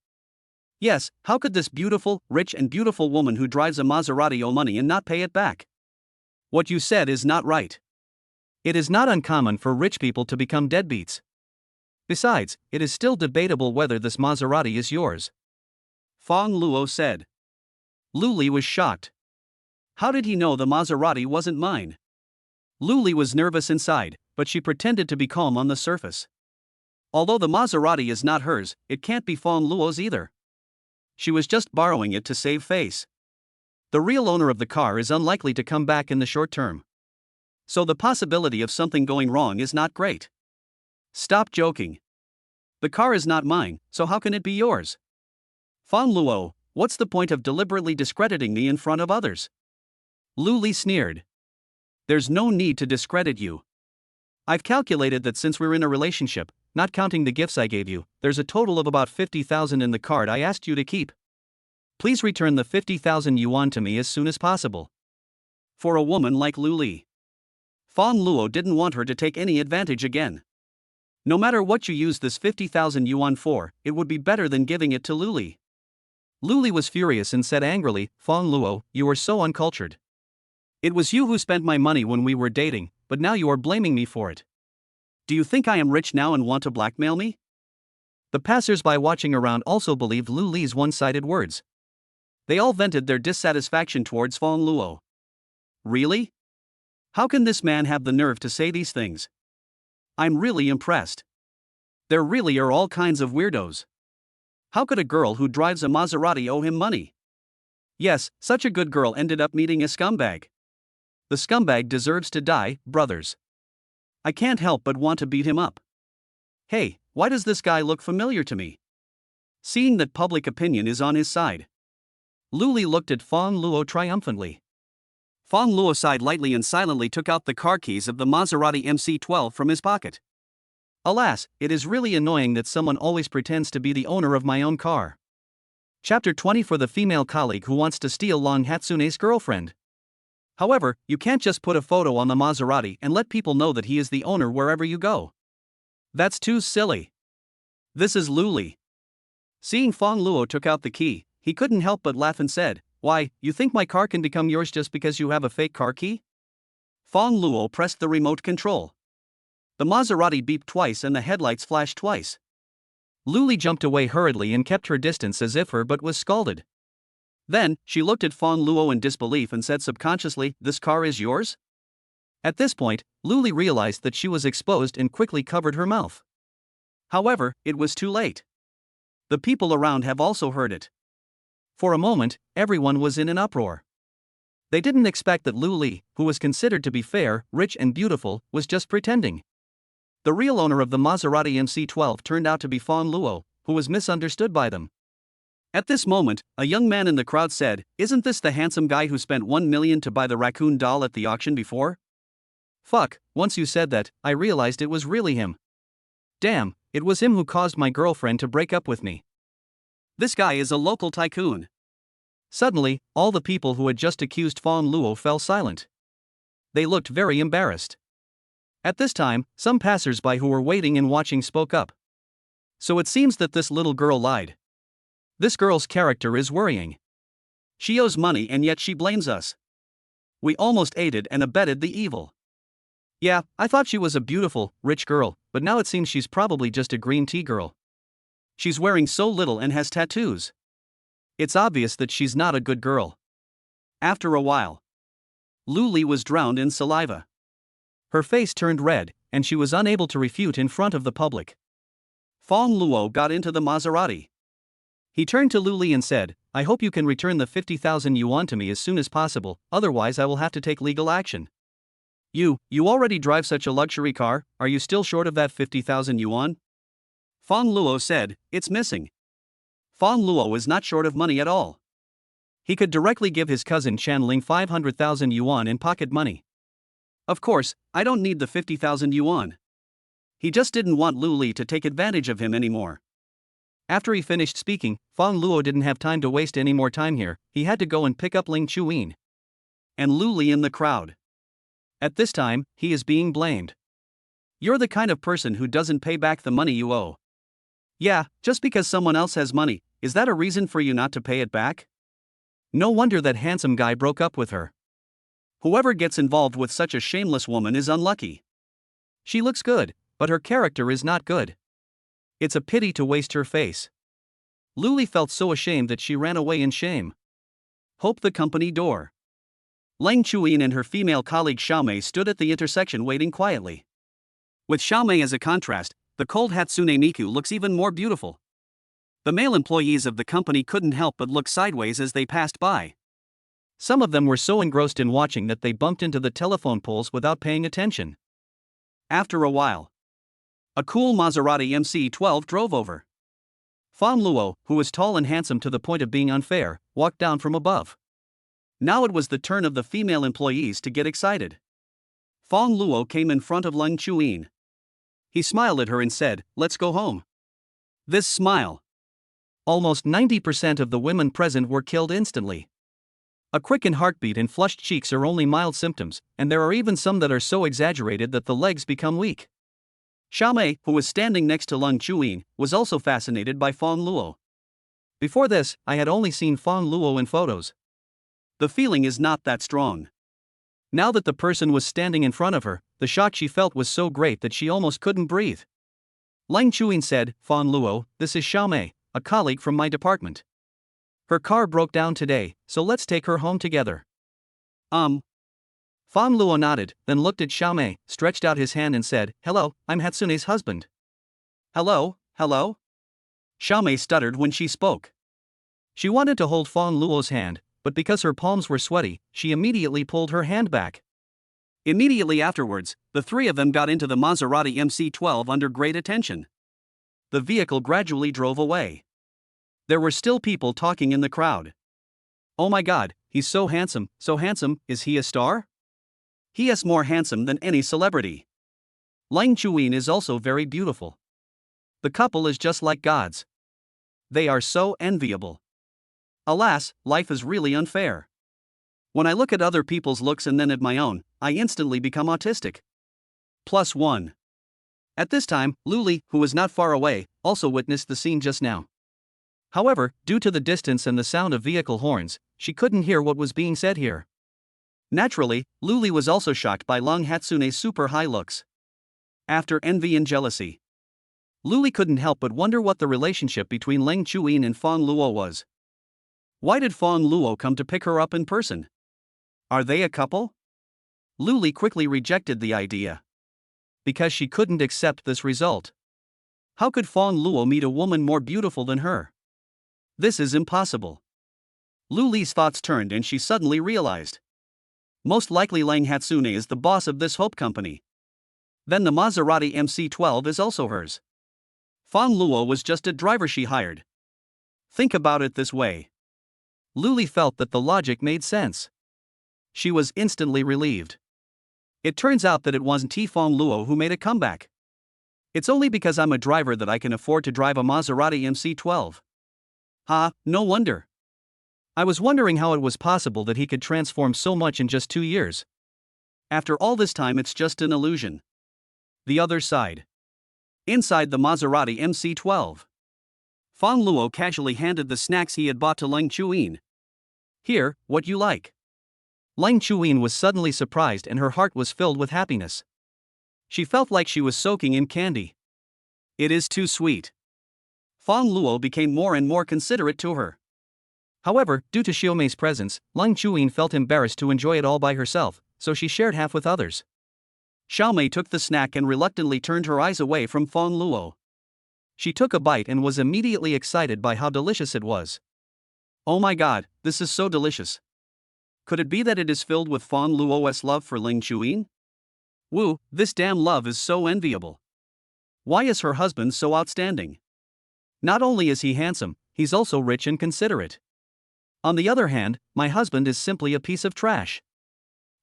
Yes, how could this beautiful, rich and beautiful woman who drives a Maserati owe money and not pay it back? What you said is not right. It is not uncommon for rich people to become deadbeats. Besides, it is still debatable whether this Maserati is yours. Fang Luo said. Luli was shocked. How did he know the Maserati wasn't mine? Luli was nervous inside, but she pretended to be calm on the surface. Although the Maserati is not hers, it can't be Fang Luo's either. She was just borrowing it to save face. The real owner of the car is unlikely to come back in the short term. So the possibility of something going wrong is not great. Stop joking. The car is not mine, so how can it be yours? Fang Luo, what's the point of deliberately discrediting me in front of others? Luli sneered. There's no need to discredit you. I've calculated that since we're in a relationship, not counting the gifts I gave you, there's a total of about 50,000 in the card I asked you to keep. Please return the 50,000 yuan to me as soon as possible. For a woman like Luli, Fang Luo didn't want her to take any advantage again. No matter what you use this 50,000 yuan for, it would be better than giving it to Luli. Luli was furious and said angrily, Fang Luo, you are so uncultured. It was you who spent my money when we were dating, but now you are blaming me for it. Do you think I am rich now and want to blackmail me? The passers-by watching around also believed Luli's one-sided words. They all vented their dissatisfaction towards Fang Luo. Really? How can this man have the nerve to say these things? I'm really impressed. There really are all kinds of weirdos. How could a girl who drives a Maserati owe him money? Yes, such a good girl ended up meeting a scumbag. The scumbag deserves to die, brothers. I can't help but want to beat him up. Hey, why does this guy look familiar to me? Seeing that public opinion is on his side, Luli looked at Fang Luo triumphantly. Fang Luo sighed lightly and silently took out the car keys of the Maserati MC12 from his pocket. Alas, it is really annoying that someone always pretends to be the owner of my own car. Chapter 20 for the female colleague who wants to steal Long Hatsune's girlfriend. However, you can't just put a photo on the Maserati and let people know that he is the owner wherever you go. That's too silly. This is Luli. Seeing Fang Luo took out the key, he couldn't help but laugh and said, Why, you think my car can become yours just because you have a fake car key? Fang Luo pressed the remote control. The Maserati beeped twice and the headlights flashed twice. Luli jumped away hurriedly and kept her distance as if her butt was scalded. Then, she looked at Fang Luo in disbelief and said subconsciously, This car is yours? At this point, Luli realized that she was exposed and quickly covered her mouth. However, it was too late. The people around have also heard it. For a moment, everyone was in an uproar. They didn't expect that Luli, who was considered to be fair, rich and beautiful, was just pretending. The real owner of the Maserati MC12 turned out to be Fang Luo, who was misunderstood by them. At this moment, a young man in the crowd said, Isn't this the handsome guy who spent 1 million to buy the raccoon doll at the auction before? Fuck, once you said that, I realized it was really him. Damn, it was him who caused my girlfriend to break up with me. This guy is a local tycoon. Suddenly, all the people who had just accused Fang Luo fell silent. They looked very embarrassed. At this time, some passers-by who were waiting and watching spoke up. So it seems that this little girl lied. This girl's character is worrying. She owes money and yet she blames us. We almost aided and abetted the evil. Yeah, I thought she was a beautiful, rich girl, but now it seems she's probably just a green tea girl. She's wearing so little and has tattoos. It's obvious that she's not a good girl. After a while, Luli was drowned in saliva. Her face turned red, and she was unable to refute in front of the public. Fang Luo got into the Maserati. He turned to Luli and said, I hope you can return the 50,000 yuan to me as soon as possible, otherwise I will have to take legal action. You already drive such a luxury car, are you still short of that 50,000 yuan? Fang Luo said, It's missing. Fang Luo is not short of money at all. He could directly give his cousin Chan Ling 500,000 yuan in pocket money. Of course, I don't need the 50,000 yuan. He just didn't want Luli to take advantage of him anymore. After he finished speaking, Fang Luo didn't have time to waste any more time here, he had to go and pick up Ling Chuyin and Luli in the crowd. At this time, he is being blamed. You're the kind of person who doesn't pay back the money you owe. Yeah, just because someone else has money, is that a reason for you not to pay it back? No wonder that handsome guy broke up with her. Whoever gets involved with such a shameless woman is unlucky. She looks good, but her character is not good. It's a pity to waste her face. Luli felt so ashamed that she ran away in shame. Hope the company door. Lang Chuyin and her female colleague Xiaomei stood at the intersection waiting quietly. With Xiaomei as a contrast, the cold Hatsune Miku looks even more beautiful. The male employees of the company couldn't help but look sideways as they passed by. Some of them were so engrossed in watching that they bumped into the telephone poles without paying attention. After a while, a cool Maserati MC-12 drove over. Fang Luo, who was tall and handsome to the point of being unfair, walked down from above. Now it was the turn of the female employees to get excited. Fang Luo came in front of Lang Chuyin. He smiled at her and said, "Let's go home." This smile. Almost 90% of the women present were killed instantly. A quickened heartbeat and flushed cheeks are only mild symptoms, and there are even some that are so exaggerated that the legs become weak. Xiaomei, who was standing next to Lang Chuyin, was also fascinated by Fang Luo. Before this, I had only seen Fang Luo in photos. The feeling is not that strong. Now that the person was standing in front of her, the shock she felt was so great that she almost couldn't breathe. Lang Chuyin said, "Fang Luo, this is Xiaomei, a colleague from my department. Her car broke down today, so let's take her home together." Fang Luo nodded, then looked at Xiaomei, stretched out his hand and said, "Hello, I'm Hatsune's husband." "Hello, hello?" Xiaomei stuttered when she spoke. She wanted to hold Fang Luo's hand, but because her palms were sweaty, she immediately pulled her hand back. Immediately afterwards, the three of them got into the Maserati MC-12 under great attention. The vehicle gradually drove away. There were still people talking in the crowd. "Oh my god, he's so handsome, is he a star? He is more handsome than any celebrity. Lang Chuyin is also very beautiful. The couple is just like gods. They are so enviable. Alas, life is really unfair. When I look at other people's looks and then at my own, I instantly become autistic." +1. At this time, Luli, who was not far away, also witnessed the scene just now. However, due to the distance and the sound of vehicle horns, she couldn't hear what was being said here. Naturally, Luli was also shocked by Lang Hatsune's super high looks. After envy and jealousy, Luli couldn't help but wonder what the relationship between Lang Chuyin and Fang Luo was. Why did Fang Luo come to pick her up in person? Are they a couple? Luli quickly rejected the idea. Because she couldn't accept this result. How could Fang Luo meet a woman more beautiful than her? This is impossible. Luli's thoughts turned and she suddenly realized. Most likely Lang Hatsune is the boss of this Hope Company. Then the Maserati MC-12 is also hers. Fang Luo was just a driver she hired. Think about it this way. Luli felt that the logic made sense. She was instantly relieved. It turns out that it wasn't Fang Luo who made a comeback. It's only because I'm a driver that I can afford to drive a Maserati MC-12. No wonder. I was wondering how it was possible that he could transform so much in just 2 years. After all this time, it's just an illusion. The other side. Inside the Maserati MC-12. Fang Luo casually handed the snacks he had bought to Lang Chuyin. "Here, what you like." Lang Chuyin was suddenly surprised and her heart was filled with happiness. She felt like she was soaking in candy. It is too sweet. Fang Luo became more and more considerate to her. However, due to Xiaomei's presence, Lang Chuyin felt embarrassed to enjoy it all by herself, so she shared half with others. Xiaomei took the snack and reluctantly turned her eyes away from Fang Luo. She took a bite and was immediately excited by how delicious it was. "Oh my god, this is so delicious. Could it be that it is filled with Fang Luo's love for Lang Chuyin? Woo, this damn love is so enviable. Why is her husband so outstanding? Not only is he handsome, he's also rich and considerate. On the other hand, my husband is simply a piece of trash."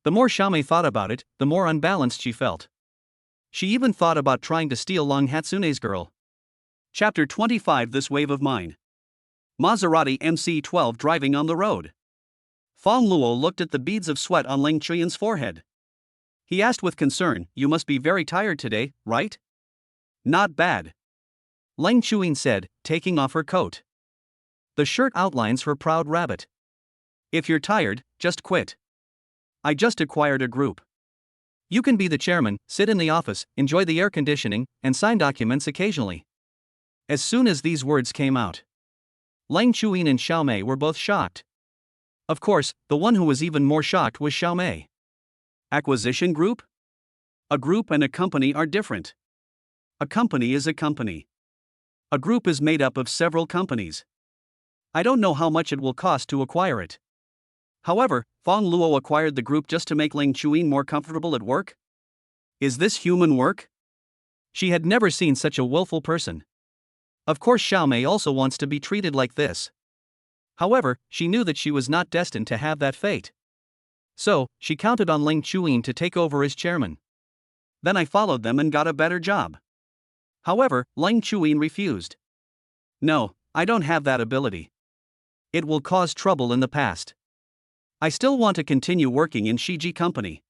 The more Xiaomei thought about it, the more unbalanced she felt. She even thought about trying to steal Lang Hatsune's girl. Chapter 25. This wave of mine. Maserati MC-12 driving on the road. Fang Luo looked at the beads of sweat on Lang Chuyin's forehead. He asked with concern, "You must be very tired today, right?" "Not bad," Lang Chuyin said, taking off her coat. The shirt outlines her proud rabbit. "If you're tired, just quit. I just acquired a group. You can be the chairman, sit in the office, enjoy the air conditioning, and sign documents occasionally." As soon as these words came out, Lang Chuyin and Xiaomei were both shocked. Of course, the one who was even more shocked was Xiaomei. Acquisition group? A group and a company are different. A company is a company. A group is made up of several companies. I don't know how much it will cost to acquire it. However, Fang Luo acquired the group just to make Ling Chuyin more comfortable at work? Is this human work? She had never seen such a willful person. Of course, Xiaomei also wants to be treated like this. However, she knew that she was not destined to have that fate. So, she counted on Ling Chuyin to take over as chairman. Then I followed them and got a better job. However, Ling Chuyin refused. No, I don't have that ability. It will cause trouble in the past. I still want to continue working in Shiji Company.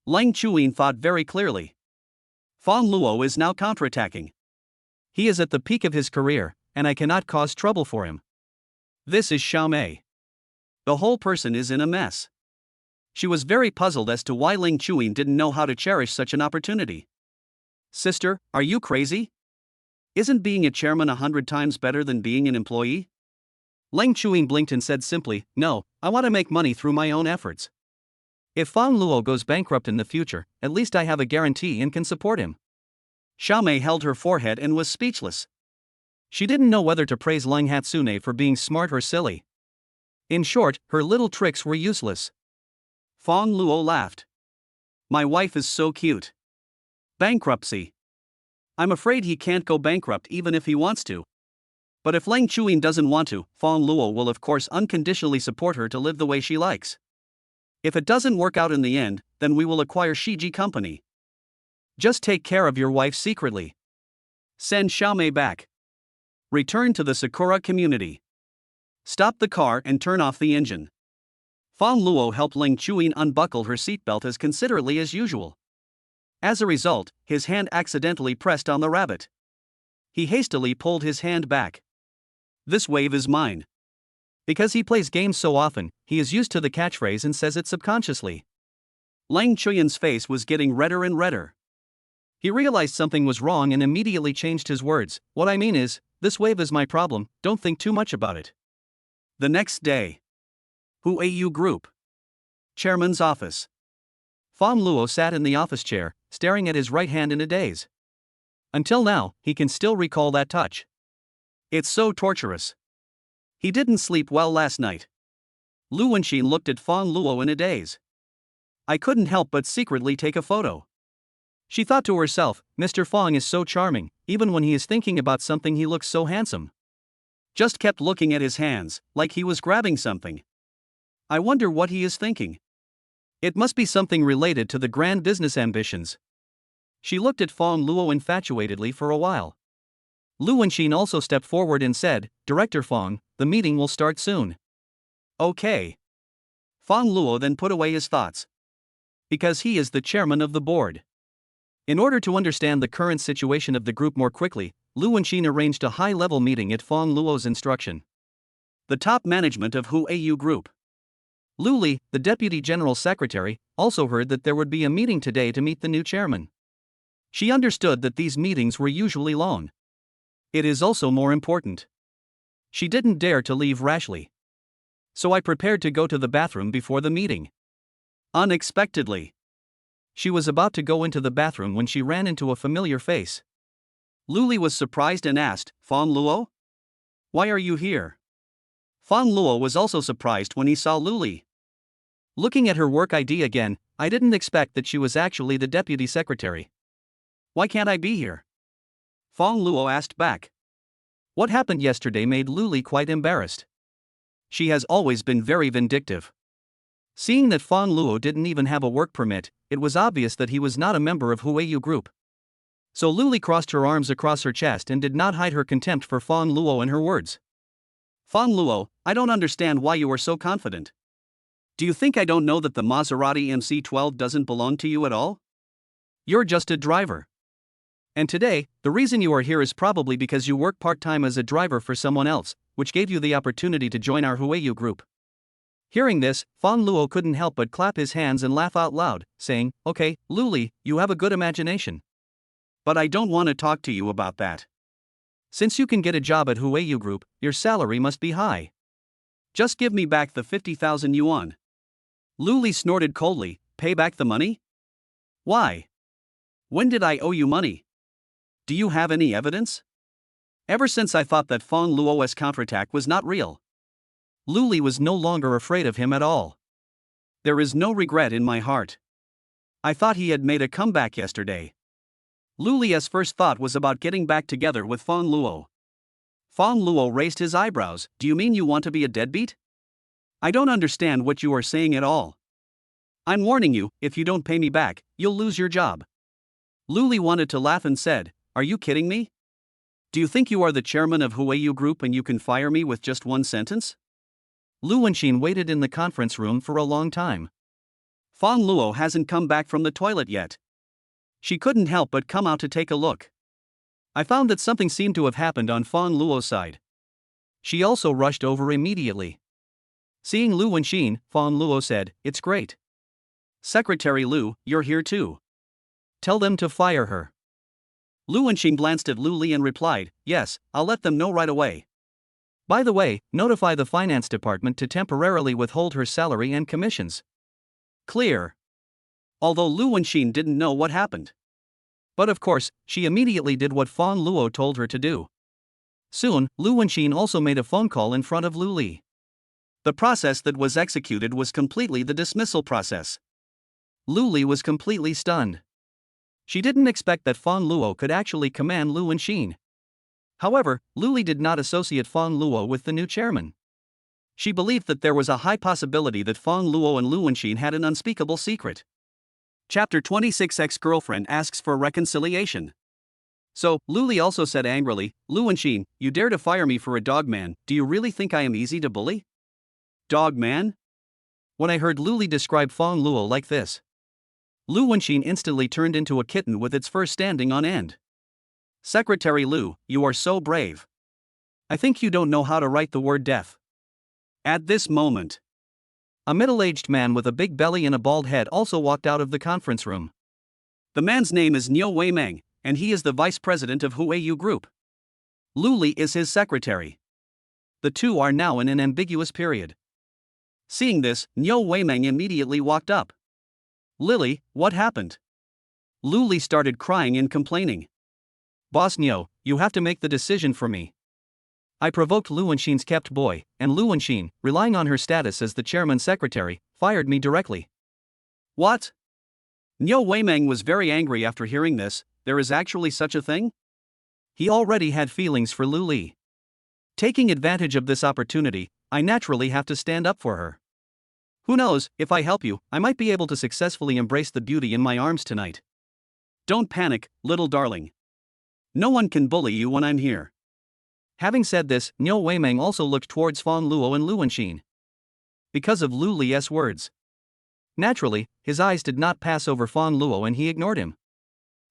Ling Chuyin thought very clearly. Fang Luo is now counterattacking. He is at the peak of his career, and I cannot cause trouble for him. This is Xiaomei. The whole person is in a mess. She was very puzzled as to why Ling Chuyin didn't know how to cherish such an opportunity. Sister, are you crazy? Isn't being a chairman 100 times better than being an employee? Ling Chuyin blinked and said simply, no, I want to make money through my own efforts. If Fang Luo goes bankrupt in the future, at least I have a guarantee and can support him. Xiaomei held her forehead and was speechless. She didn't know whether to praise Ling Hatsune for being smart or silly. In short, her little tricks were useless. Fang Luo laughed. My wife is so cute. Bankruptcy. I'm afraid he can't go bankrupt even if he wants to. But if Ling Chuyin doesn't want to, Fang Luo will of course unconditionally support her to live the way she likes. If it doesn't work out in the end, then we will acquire Shiji Company. Just take care of your wife secretly. Send Xiaomei back. Return to the Sakura community. Stop the car and turn off the engine. Fang Luo helped Ling Chuyin unbuckle her seatbelt as considerately as usual. As a result, his hand accidentally pressed on the rabbit. He hastily pulled his hand back. This wave is mine. Because he plays games so often, he is used to the catchphrase and says it subconsciously. Ling Chuyin's face was getting redder and redder. He realized something was wrong and immediately changed his words. What I mean is, this wave is my problem, don't think too much about it. The next day. Huayu Group. Chairman's office. Fang Luo sat in the office chair, staring at his right hand in a daze. Until now, he can still recall that touch. It's so torturous. He didn't sleep well last night. Lu Wenxin looked at Fang Luo in a daze. I couldn't help but secretly take a photo. She thought to herself, Mr. Fang is so charming, even when he is thinking about something he looks so handsome. Just kept looking at his hands, like he was grabbing something. I wonder what he is thinking. It must be something related to the grand business ambitions. She looked at Fang Luo infatuatedly for a while. Lu Wenxin also stepped forward and said, Director Fang, the meeting will start soon. Okay. Fang Luo then put away his thoughts. Because he is the chairman of the board. In order to understand the current situation of the group more quickly, Lu Wenxin arranged a high-level meeting at Fang Luo's instruction. The top management of Huayu Group. Lu Li, the deputy general secretary, also heard that there would be a meeting today to meet the new chairman. She understood that these meetings were usually long. It is also more important. She didn't dare to leave rashly. So I prepared to go to the bathroom before the meeting. Unexpectedly. She was about to go into the bathroom when she ran into a familiar face. Lu Li was surprised and asked, Fang Luo? Why are you here? Fang Luo was also surprised when he saw Lu Li. Looking at her work ID again, I didn't expect that she was actually the deputy secretary. Why can't I be here? Fang Luo asked back. What happened yesterday made Lu Li quite embarrassed. She has always been very vindictive. Seeing that Fang Luo didn't even have a work permit, it was obvious that he was not a member of Huayu Group. So Lu Li crossed her arms across her chest and did not hide her contempt for Fang Luo in her words. Fang Luo, I don't understand why you are so confident. Do you think I don't know that the Maserati MC12 doesn't belong to you at all? You're just a driver. And today, the reason you are here is probably because you work part-time as a driver for someone else, which gave you the opportunity to join our Huayu Group. Hearing this, Fang Luo couldn't help but clap his hands and laugh out loud, saying, Okay, Lu Li, you have a good imagination. But I don't want to talk to you about that. Since you can get a job at Huayu Group, your salary must be high. Just give me back the 50,000 yuan. Lu Li snorted coldly. Pay back the money? Why? When did I owe you money? Do you have any evidence? Ever since I thought that Fang Luo's counterattack was not real. Lu Li was no longer afraid of him at all. There is no regret in my heart. I thought he had made a comeback yesterday. Lu Li's first thought was about getting back together with Fang Luo. Fang Luo raised his eyebrows. Do you mean you want to be a deadbeat? I don't understand what you are saying at all. I'm warning you, if you don't pay me back, you'll lose your job. Lu Li wanted to laugh and said, Are you kidding me? Do you think you are the chairman of Huayu Group and you can fire me with just one sentence? Lu Wenxin waited in the conference room for a long time. Fang Luo hasn't come back from the toilet yet. She couldn't help but come out to take a look. I found that something seemed to have happened on Fang Luo's side. She also rushed over immediately. Seeing Lu Wenxin, Fang Luo said, It's great. Secretary Lu, you're here too. Tell them to fire her. Lu Wenxin glanced at Lu Li and replied, Yes, I'll let them know right away. By the way, notify the finance department to temporarily withhold her salary and commissions. Clear. Although Lu Wenxin didn't know what happened. But of course, she immediately did what Fang Luo told her to do. Soon, Lu Wenxin also made a phone call in front of Lu Li. The process that was executed was completely the dismissal process. Lu Li was completely stunned. She didn't expect that Fang Luo could actually command Lu Wenxin. However, Lu Li did not associate Fang Luo with the new chairman. She believed that there was a high possibility that Fang Luo and Lu Wenxin had an unspeakable secret. Chapter 26 Ex-girlfriend asks for reconciliation. So, Lu Li also said angrily, Lu Wenxin, you dare to fire me for a dog man, do you really think I am easy to bully? Dog man? When I heard Lu Li describe Fang Luo like this, Lu Wenxin instantly turned into a kitten with its fur standing on end. Secretary Lu, you are so brave. I think you don't know how to write the word death. At this moment, a middle-aged man with a big belly and a bald head also walked out of the conference room. The man's name is Niu Weimeng, and he is the vice president of Huayu Group. Lu Li is his secretary. The two are now in an ambiguous period. Seeing this, Niu Weimeng immediately walked up. Lily, what happened? Lu Li started crying and complaining. Boss Niu, you have to make the decision for me. I provoked Lu Wenxin's kept boy, and Lu Wenxin, relying on her status as the chairman's secretary, fired me directly. What? Niu Weimeng was very angry after hearing this. There is actually such a thing? He already had feelings for Lu Li. Taking advantage of this opportunity, I naturally have to stand up for her. Who knows, if I help you, I might be able to successfully embrace the beauty in my arms tonight. Don't panic, little darling. No one can bully you when I'm here. Having said this, Niu Weimeng also looked towards Fang Luo and Lu Wenxin. Because of Lu Li's words. Naturally, his eyes did not pass over Fang Luo and he ignored him.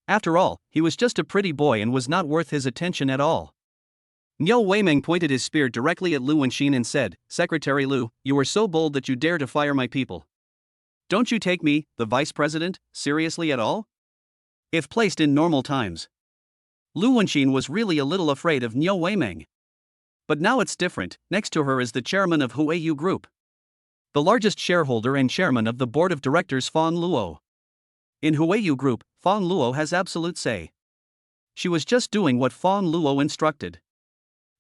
After all, he was just a pretty boy and was not worth his attention at all. Niu Weimeng pointed his spear directly at Lu Wenxin and said, Secretary Lu, you are so bold that you dare to fire my people. Don't you take me, the vice president, seriously at all? If placed in normal times, Lu Wenxin was really a little afraid of Niu Weimeng. But now it's different. Next to her is the chairman of Huayu Group, the largest shareholder and chairman of the board of directors Fang Luo. In Huayu Group, Fang Luo has absolute say. She was just doing what Fang Luo instructed.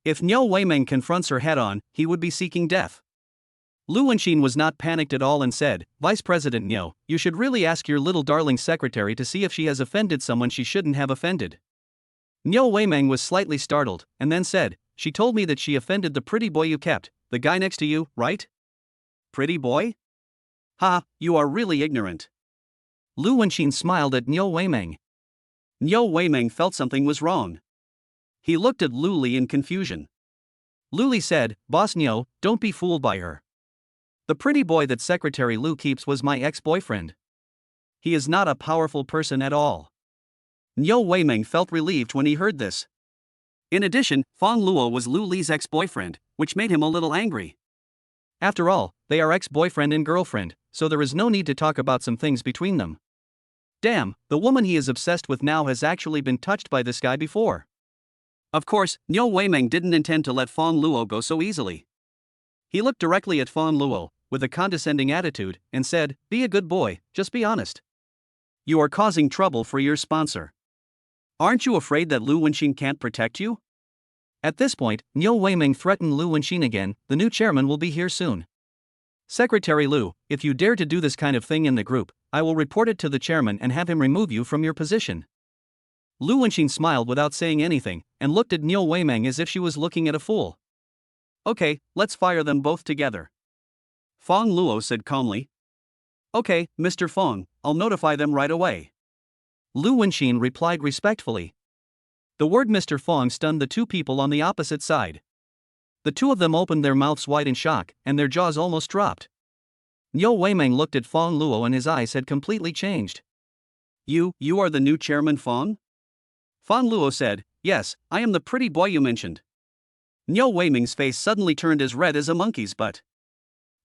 If Niu Weimeng confronts her head-on, he would be seeking death. Lu Wenxin was not panicked at all and said, Vice President Niu, you should really ask your little darling secretary to see if she has offended someone she shouldn't have offended. Niu Weimeng was slightly startled, and then said, She told me that she offended the pretty boy you kept, the guy next to you, right? Pretty boy? Ha, you are really ignorant. Lu Wenxin smiled at Niu Weimeng. Niu Weimeng felt something was wrong. He looked at Lu Li in confusion. Lu Li said, Boss Niu, don't be fooled by her. The pretty boy that Secretary Lu keeps was my ex-boyfriend. He is not a powerful person at all. Niu Weimeng felt relieved when he heard this. In addition, Fang Luo was Lu Li's ex-boyfriend, which made him a little angry. After all, they are ex-boyfriend and girlfriend, so there is no need to talk about some things between them. Damn, the woman he is obsessed with now has actually been touched by this guy before. Of course, Niu Weimeng didn't intend to let Fang Luo go so easily. He looked directly at Fang Luo, with a condescending attitude, and said, "Be a good boy, just be honest. You are causing trouble for your sponsor. Aren't you afraid that Lu Wenxin can't protect you?" At this point, Niu Weiming threatened Lu Wenxin again. "The new chairman will be here soon. Secretary Lu, if you dare to do this kind of thing in the group, I will report it to the chairman and have him remove you from your position." Lu Wenxin smiled without saying anything, and looked at Niu Weiming as if she was looking at a fool. "Okay, let's fire them both together," Fang Luo said calmly. "Okay, Mr. Fang, I'll notify them right away," Lu Wenxin replied respectfully. The word Mr. Fang stunned the two people on the opposite side. The two of them opened their mouths wide in shock, and their jaws almost dropped. Niu Weiming looked at Fang Luo and his eyes had completely changed. You are the new chairman, Fang?" Fang Luo said, "Yes, I am the pretty boy you mentioned." Niu Weiming's face suddenly turned as red as a monkey's butt.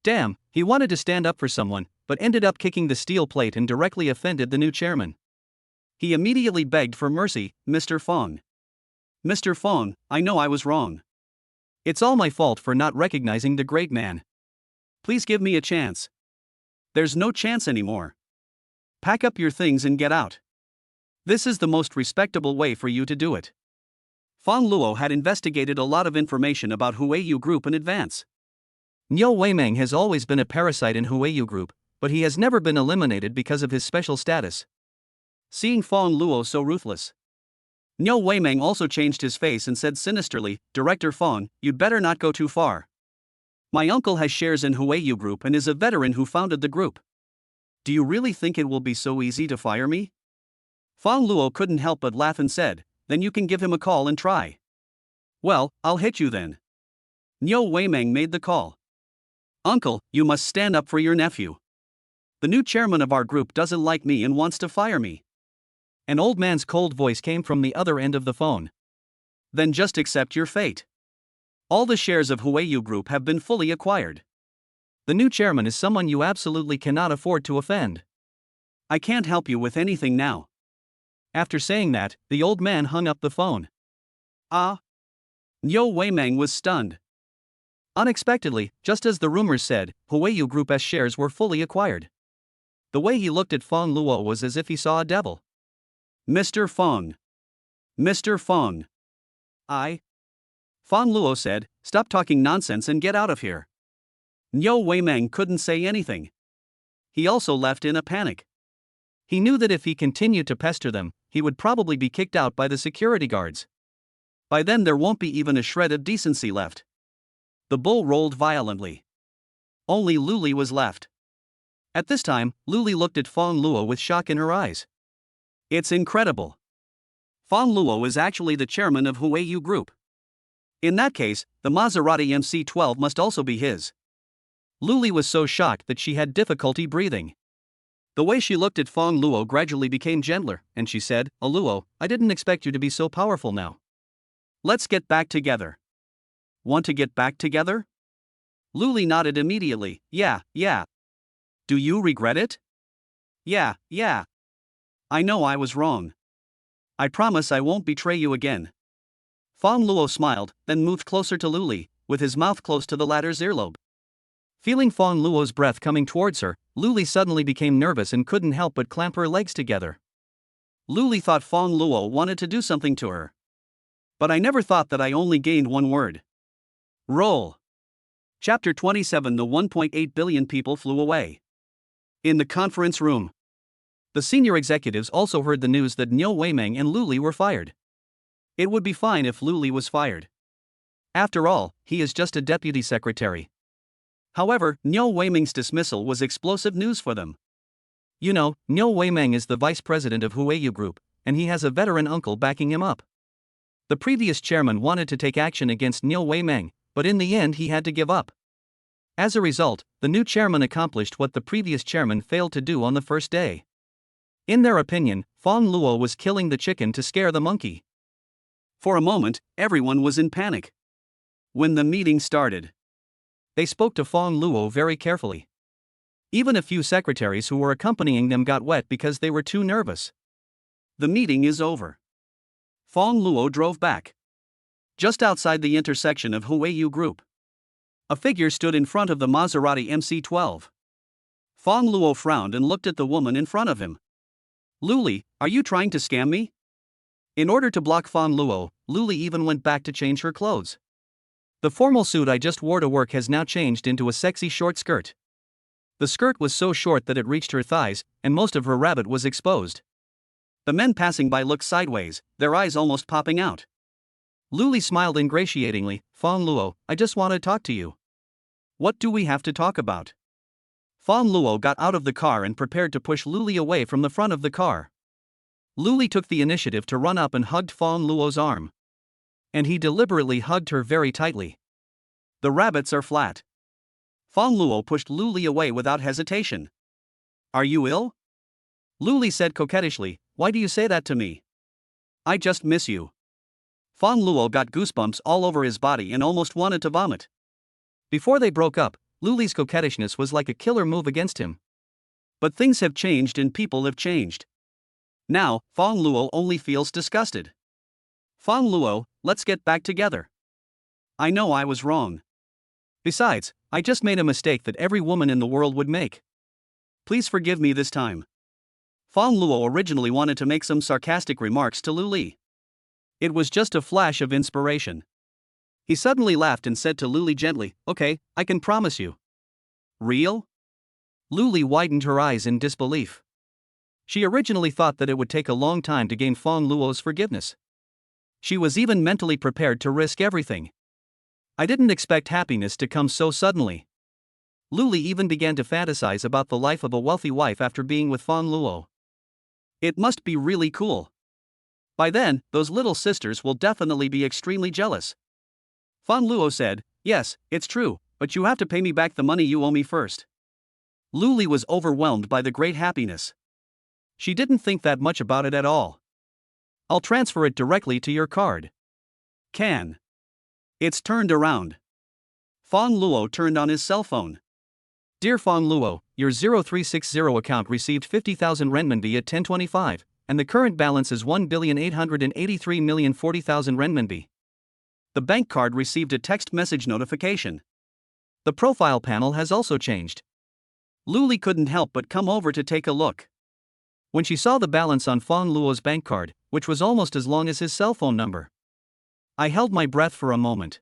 Damn, he wanted to stand up for someone, but ended up kicking the steel plate and directly offended the new chairman. He immediately begged for mercy, "Mr. Fang. Mr. Fang, I know I was wrong. It's all my fault for not recognizing the great man. Please give me a chance." "There's no chance anymore. Pack up your things and get out. This is the most respectable way for you to do it." Fang Luo had investigated a lot of information about Huiyu Group in advance. Niu Weiming has always been a parasite in Huiyu Group, but he has never been eliminated because of his special status. Seeing Fang Luo so ruthless, Niu Weiming also changed his face and said sinisterly, "Director Fang, you'd better not go too far. My uncle has shares in Huiyu Group and is a veteran who founded the group. Do you really think it will be so easy to fire me?" Fang Luo couldn't help but laugh and said, "Then you can give him a call and try." "Well, I'll hit you then." Niu Weiming made the call. "Uncle, you must stand up for your nephew. The new chairman of our group doesn't like me and wants to fire me." An old man's cold voice came from the other end of the phone. "Then just accept your fate. All the shares of Huiyu Group have been fully acquired. The new chairman is someone you absolutely cannot afford to offend. I can't help you with anything now." After saying that, the old man hung up the phone. Ah! Niu Weiming was stunned. Unexpectedly, just as the rumors said, Huiyu Group's shares were fully acquired. The way he looked at Fang Luo was as if he saw a devil. "Mr. Fang. Mr. Fang. Fang Luo said, "Stop talking nonsense and get out of here." Niu Weiming couldn't say anything. He also left in a panic. He knew that if he continued to pester them, he would probably be kicked out by the security guards. By then there won't be even a shred of decency left. The bull rolled violently. Only Luli was left. At this time, Luli looked at Fang Luo with shock in her eyes. "It's incredible. Fang Luo is actually the chairman of Huiyu Group. In that case, the Maserati MC-12 must also be his." Luli was so shocked that she had difficulty breathing. The way she looked at Fang Luo gradually became gentler, and she said, "Luo, I didn't expect you to be so powerful now. Let's get back together." "Want to get back together?" Luli nodded immediately. Yeah. "Do you regret it?" Yeah. "I know I was wrong. I promise I won't betray you again." Fang Luo smiled, then moved closer to Luli, with his mouth close to the latter's earlobe. Feeling Fang Luo's breath coming towards her, Luli suddenly became nervous and couldn't help but clamp her legs together. Luli thought Fang Luo wanted to do something to her. "But I never thought that I only gained one word." Roll. Chapter 27. The 1.8 billion people flew away. In the conference room, the senior executives also heard the news that Niu Weiming and Luli were fired. It would be fine if Luli was fired. After all, he is just a deputy secretary. However, Niu Weiming's dismissal was explosive news for them. You know, Niu Weiming is the vice president of Huiyu Group, and he has a veteran uncle backing him up. The previous chairman wanted to take action against Niu Weiming, but in the end he had to give up. As a result, the new chairman accomplished what the previous chairman failed to do on the first day. In their opinion, Fang Luo was killing the chicken to scare the monkey. For a moment, everyone was in panic. When the meeting started, they spoke to Fang Luo very carefully. Even a few secretaries who were accompanying them got wet because they were too nervous. The meeting is over. Fang Luo drove back. Just outside the intersection of Huiyu Group, A figure stood in front of the Maserati MC-12. Fang Luo frowned and looked at the woman in front of him. Luli, are you trying to scam me? In order to block Fang Luo, Luli even went back to change her clothes. The formal suit I just wore to work has now changed into a sexy short skirt. The skirt was so short that it reached her thighs, and most of her rabbit was exposed. The men passing by looked sideways, their eyes almost popping out. Luli smiled ingratiatingly. Fang Luo, I just want to talk to you. What do we have to talk about? Fang Luo got out of the car and prepared to push Luli away from the front of the car. Luli took the initiative to run up and hugged Fang Luo's arm. And he deliberately hugged her very tightly. The rabbits are flat. Fang Luo pushed Luli away without hesitation. Are you ill? Luli said coquettishly, why do you say that to me? I just miss you. Fang Luo got goosebumps all over his body and almost wanted to vomit. Before they broke up, Luli's coquettishness was like a killer move against him. But things have changed and people have changed. Now, Fang Luo only feels disgusted. Fang Luo, let's get back together. I know I was wrong. Besides, I just made a mistake that every woman in the world would make. Please forgive me this time. Fang Luo originally wanted to make some sarcastic remarks to Luli. It was just a flash of inspiration. He suddenly laughed and said to Luli gently, okay, I can promise you. Real? Luli widened her eyes in disbelief. She originally thought that it would take a long time to gain Fang Luo's forgiveness. She was even mentally prepared to risk everything. I didn't expect happiness to come so suddenly. Luli even began to fantasize about the life of a wealthy wife after being with Fang Luo. It must be really cool. By then, those little sisters will definitely be extremely jealous. Fang Luo said, yes, it's true, but you have to pay me back the money you owe me first. Luli was overwhelmed by the great happiness. She didn't think that much about it at all. I'll transfer it directly to your card. Can. It's turned around. Fang Luo turned on his cell phone. Dear Fang Luo, your 0360 account received 50,000 renminbi at 1025, and the current balance is 1,883,040,000 renminbi. The bank card received a text message notification. The profile panel has also changed. Luli couldn't help but come over to take a look. When she saw the balance on Fang Luo's bank card, which was almost as long as his cell phone number, I held my breath for a moment.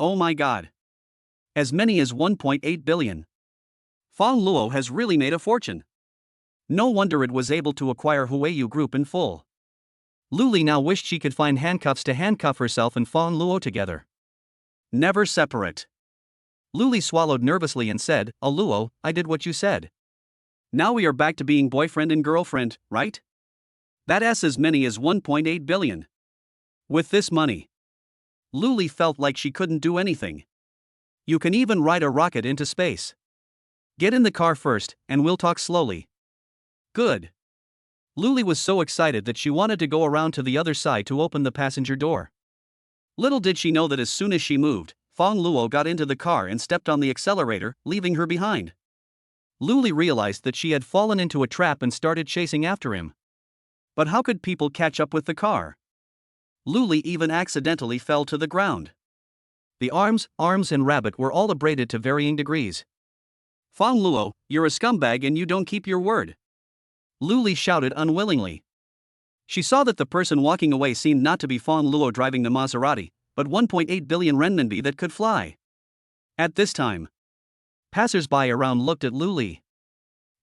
Oh my god. As many as 1.8 billion. Fang Luo has really made a fortune. No wonder it was able to acquire Huayu Group in full. Luli now wished she could find handcuffs to handcuff herself and Fang Luo together. Never separate. Luli swallowed nervously and said, "Oh Luo, I did what you said. Now we are back to being boyfriend and girlfriend, right? That's as many as 1.8 billion. With this money." Luli felt like she couldn't do anything. You can even ride a rocket into space. Get in the car first, and we'll talk slowly. Good. Luli was so excited that she wanted to go around to the other side to open the passenger door. Little did she know that as soon as she moved, Fang Luo got into the car and stepped on the accelerator, leaving her behind. Luli realized that she had fallen into a trap and started chasing after him. But how could people catch up with the car? Luli even accidentally fell to the ground. The arms and rabbit were all abraded to varying degrees. Fang Luo, you're a scumbag and you don't keep your word. Luli shouted unwillingly. She saw that the person walking away seemed not to be Fang Luo driving the Maserati, but 1.8 billion renminbi that could fly. At this time, passers-by around looked at Luli.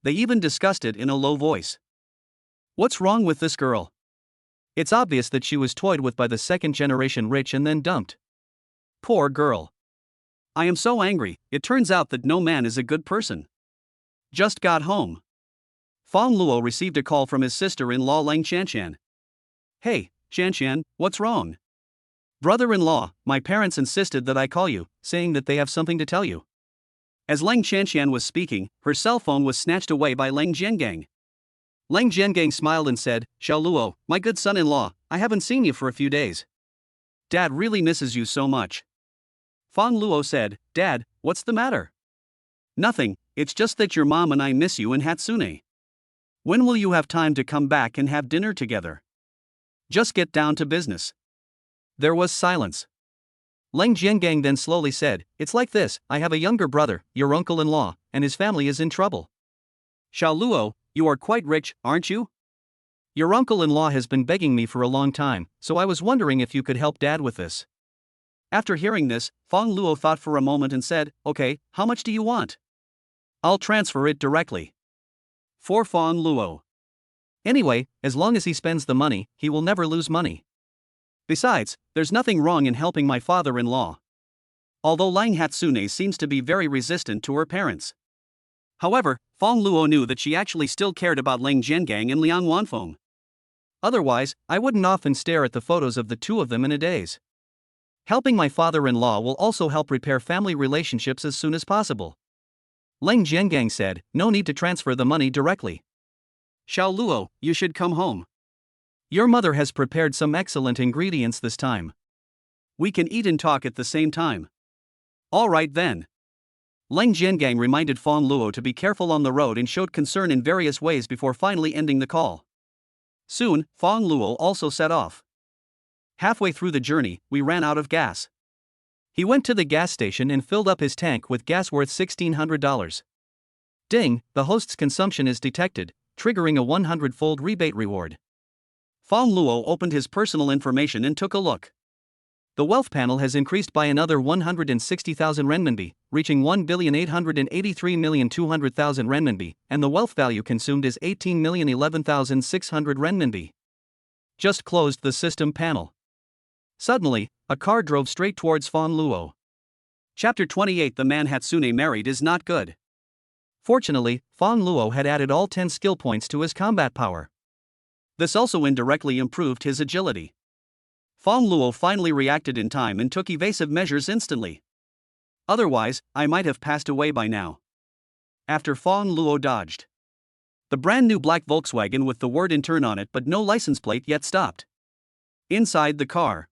They even discussed it in a low voice. What's wrong with this girl? It's obvious that she was toyed with by the second-generation rich and then dumped. Poor girl. I am so angry. It turns out that no man is a good person. Just got home. Fang Luo received a call from his sister-in-law Lang Shanshan. Hey, Shanshan, what's wrong? Brother-in-law, my parents insisted that I call you, saying that they have something to tell you. As Lang Shanshan was speaking, her cell phone was snatched away by Lang Jiangang. Lang Jiangang smiled and said, Xiao Luo, my good son-in-law, I haven't seen you for a few days. Dad really misses you so much. Fang Luo said, Dad, what's the matter? Nothing, it's just that your mom and I miss you in Hatsune. When will you have time to come back and have dinner together? Just get down to business. There was silence. Lang Jiangang then slowly said, "It's like this, I have a younger brother, your uncle-in-law, and his family is in trouble." Xiao Luo, you are quite rich, aren't you? "Your uncle-in-law has been begging me for a long time, so I was wondering if you could help Dad with this." After hearing this, Fang Luo thought for a moment and said, "Okay, how much do you want? I'll transfer it directly." For Fang Luo. Anyway, as long as he spends the money, he will never lose money. Besides, there's nothing wrong in helping my father-in-law. Although Lang Hatsune seems to be very resistant to her parents. However, Fang Luo knew that she actually still cared about Lang Jiangang and Liang Wanfeng. Otherwise, I wouldn't often stare at the photos of the two of them in a daze. Helping my father-in-law will also help repair family relationships as soon as possible. Lang Jiangang said, "No need to transfer the money directly. Xiao Luo, you should come home. Your mother has prepared some excellent ingredients this time. We can eat and talk at the same time." All right then. Lang Jiangang reminded Fang Luo to be careful on the road and showed concern in various ways before finally ending the call. Soon, Fang Luo also set off. Halfway through the journey, we ran out of gas. He went to the gas station and filled up his tank with gas worth $1,600. Ding, the host's consumption is detected, triggering a 100-fold rebate reward. Fang Luo opened his personal information and took a look. The wealth panel has increased by another 160,000 renminbi, reaching 1,883,200,000 renminbi, and the wealth value consumed is 18,011,600 renminbi. Just closed the system panel. Suddenly, a car drove straight towards Fang Luo. Chapter 28. The man Hatsune married is not good. Fortunately, Fang Luo had added all 10 skill points to his combat power. This also indirectly improved his agility. Fang Luo finally reacted in time and took evasive measures instantly. Otherwise, I might have passed away by now. After Fang Luo dodged. The brand new black Volkswagen with the word intern on it but no license plate yet stopped. Inside the car,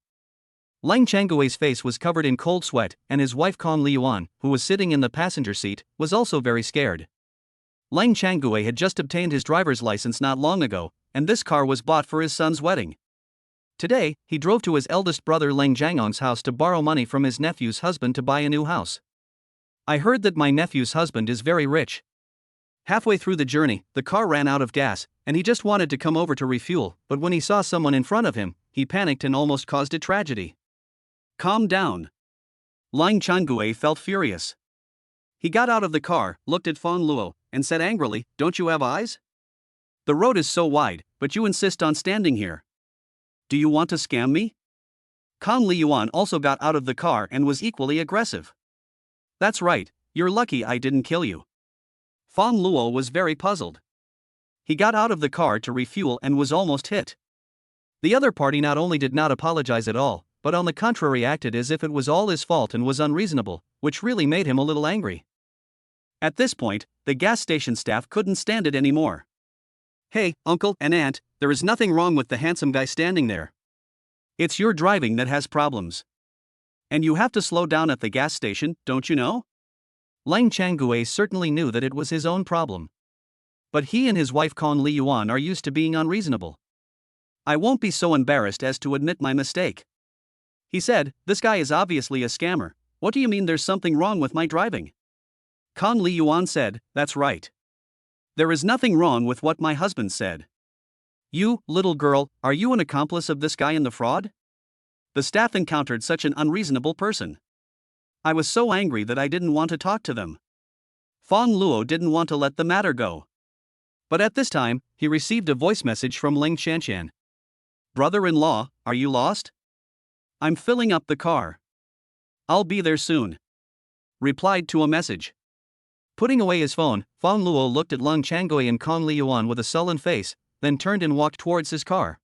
Lang Changui's face was covered in cold sweat, and his wife Kong Liyuan, who was sitting in the passenger seat, was also very scared. Lang Changui had just obtained his driver's license not long ago, and this car was bought for his son's wedding. Today, he drove to his eldest brother Lang Jiangong's house to borrow money from his nephew's husband to buy a new house. "I heard that my nephew's husband is very rich." Halfway through the journey, the car ran out of gas, and he just wanted to come over to refuel, but when he saw someone in front of him, he panicked and almost caused a tragedy. Calm down. Lang Changue felt furious. He got out of the car, looked at Fang Luo, and said angrily, "Don't you have eyes? The road is so wide, but you insist on standing here. Do you want to scam me?" Kong Liyuan also got out of the car and was equally aggressive. "That's right, you're lucky I didn't kill you." Fang Luo was very puzzled. He got out of the car to refuel and was almost hit. The other party not only did not apologize at all, but on the contrary acted as if it was all his fault and was unreasonable, which really made him a little angry. At this point, the gas station staff couldn't stand it anymore. "Hey, uncle and aunt, there is nothing wrong with the handsome guy standing there. It's your driving that has problems. And you have to slow down at the gas station, don't you know?" Lang Changue certainly knew that it was his own problem. But he and his wife Kong Liyuan are used to being unreasonable. "I won't be so embarrassed as to admit my mistake," he said. "This guy is obviously a scammer. What do you mean there's something wrong with my driving?" Kong Liyuan said, "That's right. There is nothing wrong with what my husband said. You, little girl, are you an accomplice of this guy in the fraud?" The staff encountered such an unreasonable person. I was so angry that I didn't want to talk to them. Fang Luo didn't want to let the matter go. But at this time, he received a voice message from Ling Shanshan. "Brother-in-law, are you lost? I'm filling up the car. I'll be there soon." Replied to a message. Putting away his phone, Fang Luo looked at Lang Changgui and Kong Liyuan with a sullen face, then turned and walked towards his car.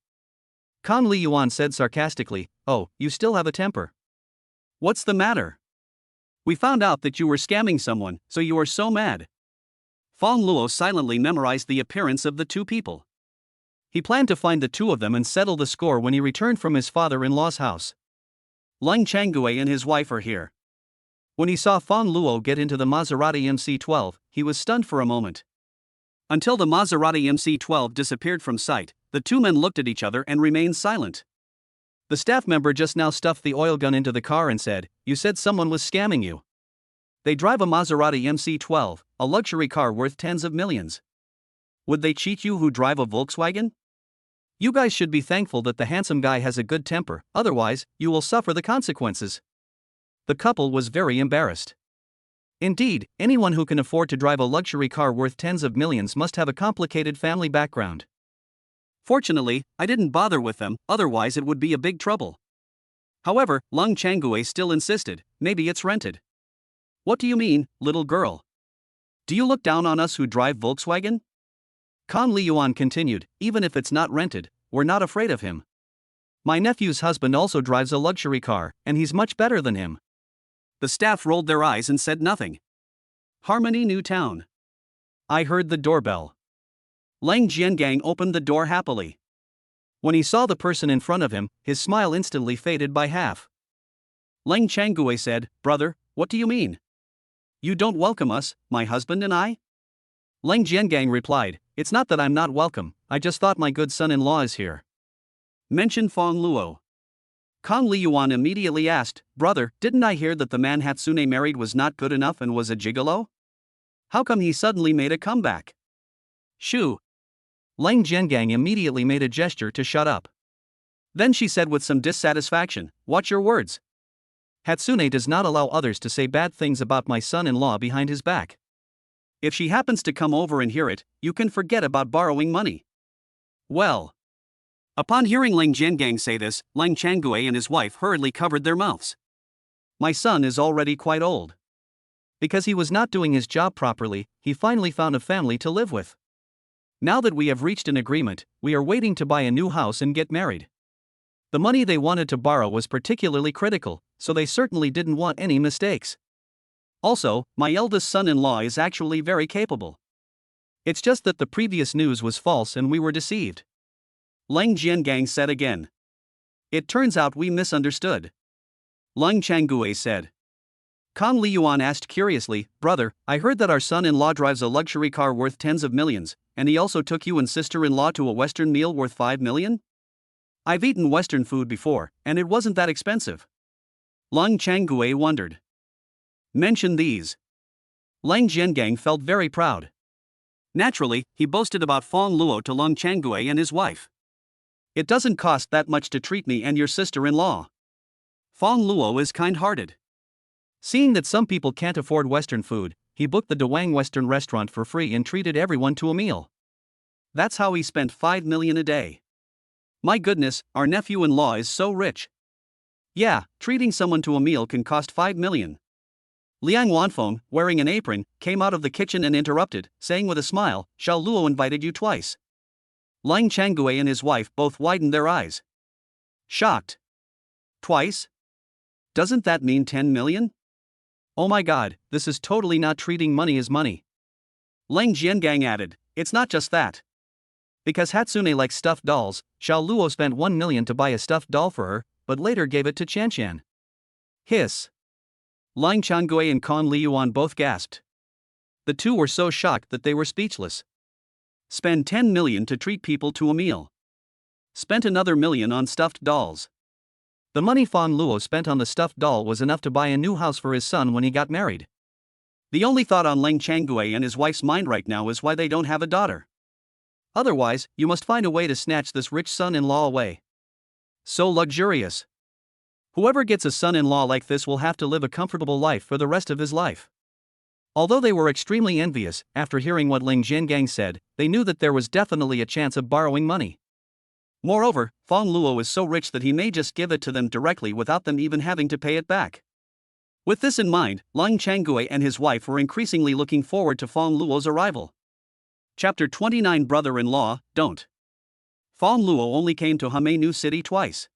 Kong Liyuan said sarcastically, "Oh, you still have a temper. What's the matter? We found out that you were scamming someone, so you are so mad." Fang Luo silently memorized the appearance of the two people. He planned to find the two of them and settle the score when he returned from his father-in-law's house. Lang Changgui and his wife are here. When he saw Fang Luo get into the Maserati MC-12, he was stunned for a moment. Until the Maserati MC-12 disappeared from sight, the two men looked at each other and remained silent. The staff member just now stuffed the oil gun into the car and said, "You said someone was scamming you." They drive a Maserati MC12, a luxury car worth tens of millions. Would they cheat you who drive a Volkswagen? You guys should be thankful that the handsome guy has a good temper, otherwise, you will suffer the consequences. The couple was very embarrassed. Indeed, anyone who can afford to drive a luxury car worth tens of millions must have a complicated family background. Fortunately, I didn't bother with them, otherwise it would be a big trouble. However, Lung Changue still insisted, maybe it's rented. What do you mean, little girl? Do you look down on us who drive Volkswagen? Kan Liyuan continued, even if it's not rented, we're not afraid of him. My nephew's husband also drives a luxury car, and he's much better than him. The staff rolled their eyes and said nothing. Harmony New Town. I heard the doorbell. Lang Jiangang opened the door happily. When he saw the person in front of him, his smile instantly faded by half. Lang Changue said, "Brother, what do you mean? You don't welcome us, my husband and I?" Lang Jiangang replied, "It's not that I'm not welcome, I just thought my good son-in-law is here." Mention Fang Luo. Kang Liyuan immediately asked, "Brother, didn't I hear that the man Hatsune married was not good enough and was a gigolo? How come he suddenly made a comeback?" Shoo! Lang Jiangang immediately made a gesture to shut up. Then she said with some dissatisfaction, "Watch your words. Hatsune does not allow others to say bad things about my son-in-law behind his back. If she happens to come over and hear it, you can forget about borrowing money." Well. Upon hearing Lang Jiangang say this, Lang Changue and his wife hurriedly covered their mouths. My son is already quite old. Because he was not doing his job properly, he finally found a family to live with. Now that we have reached an agreement, we are waiting to buy a new house and get married. The money they wanted to borrow was particularly critical, so they certainly didn't want any mistakes. Also, my eldest son-in-law is actually very capable. It's just that the previous news was false and we were deceived. Lang Jiangang said again. It turns out we misunderstood. Lang Changue said. Kang Liyuan asked curiously, "Brother, I heard that our son-in-law drives a luxury car worth tens of millions, and he also took you and sister-in-law to a Western meal worth 5 million? I've eaten Western food before, and it wasn't that expensive." Lang Changue wondered. Mention these. Lang Jiangang felt very proud. Naturally, he boasted about Fang Luo to Lang Changue and his wife. "It doesn't cost that much to treat me and your sister-in-law. Fang Luo is kind-hearted." Seeing that some people can't afford Western food, he booked the Dawang Western restaurant for free and treated everyone to a meal. That's how he spent 5 million a day. My goodness, our nephew-in-law is so rich. Yeah, treating someone to a meal can cost 5 million. Liang Wanfeng, wearing an apron, came out of the kitchen and interrupted, saying with a smile, "Xiao Luo invited you twice." Lang Changue and his wife both widened their eyes. Shocked. Twice? Doesn't that mean 10 million? Oh my god, this is totally not treating money as money. Lang Jiangang added, "It's not just that. Because Hatsune likes stuffed dolls, Xiao Luo spent 1 million to buy a stuffed doll for her, but later gave it to Chanchan." Hiss. Lang Changue and Kan Liyuan both gasped. The two were so shocked that they were speechless. Spend 10 million to treat people to a meal. Spent another million on stuffed dolls. The money Fang Luo spent on the stuffed doll was enough to buy a new house for his son when he got married. The only thought on Lang Changue and his wife's mind right now is why they don't have a daughter. Otherwise, you must find a way to snatch this rich son-in-law away. So luxurious. Whoever gets a son-in-law like this will have to live a comfortable life for the rest of his life. Although they were extremely envious, after hearing what Lang Jiangang said, they knew that there was definitely a chance of borrowing money. Moreover, Fang Luo is so rich that he may just give it to them directly without them even having to pay it back. With this in mind, Lang Changue and his wife were increasingly looking forward to Fang Luo's arrival. Chapter 29 Brother-in-law, Don't. Fang Luo only came to Hamei City twice.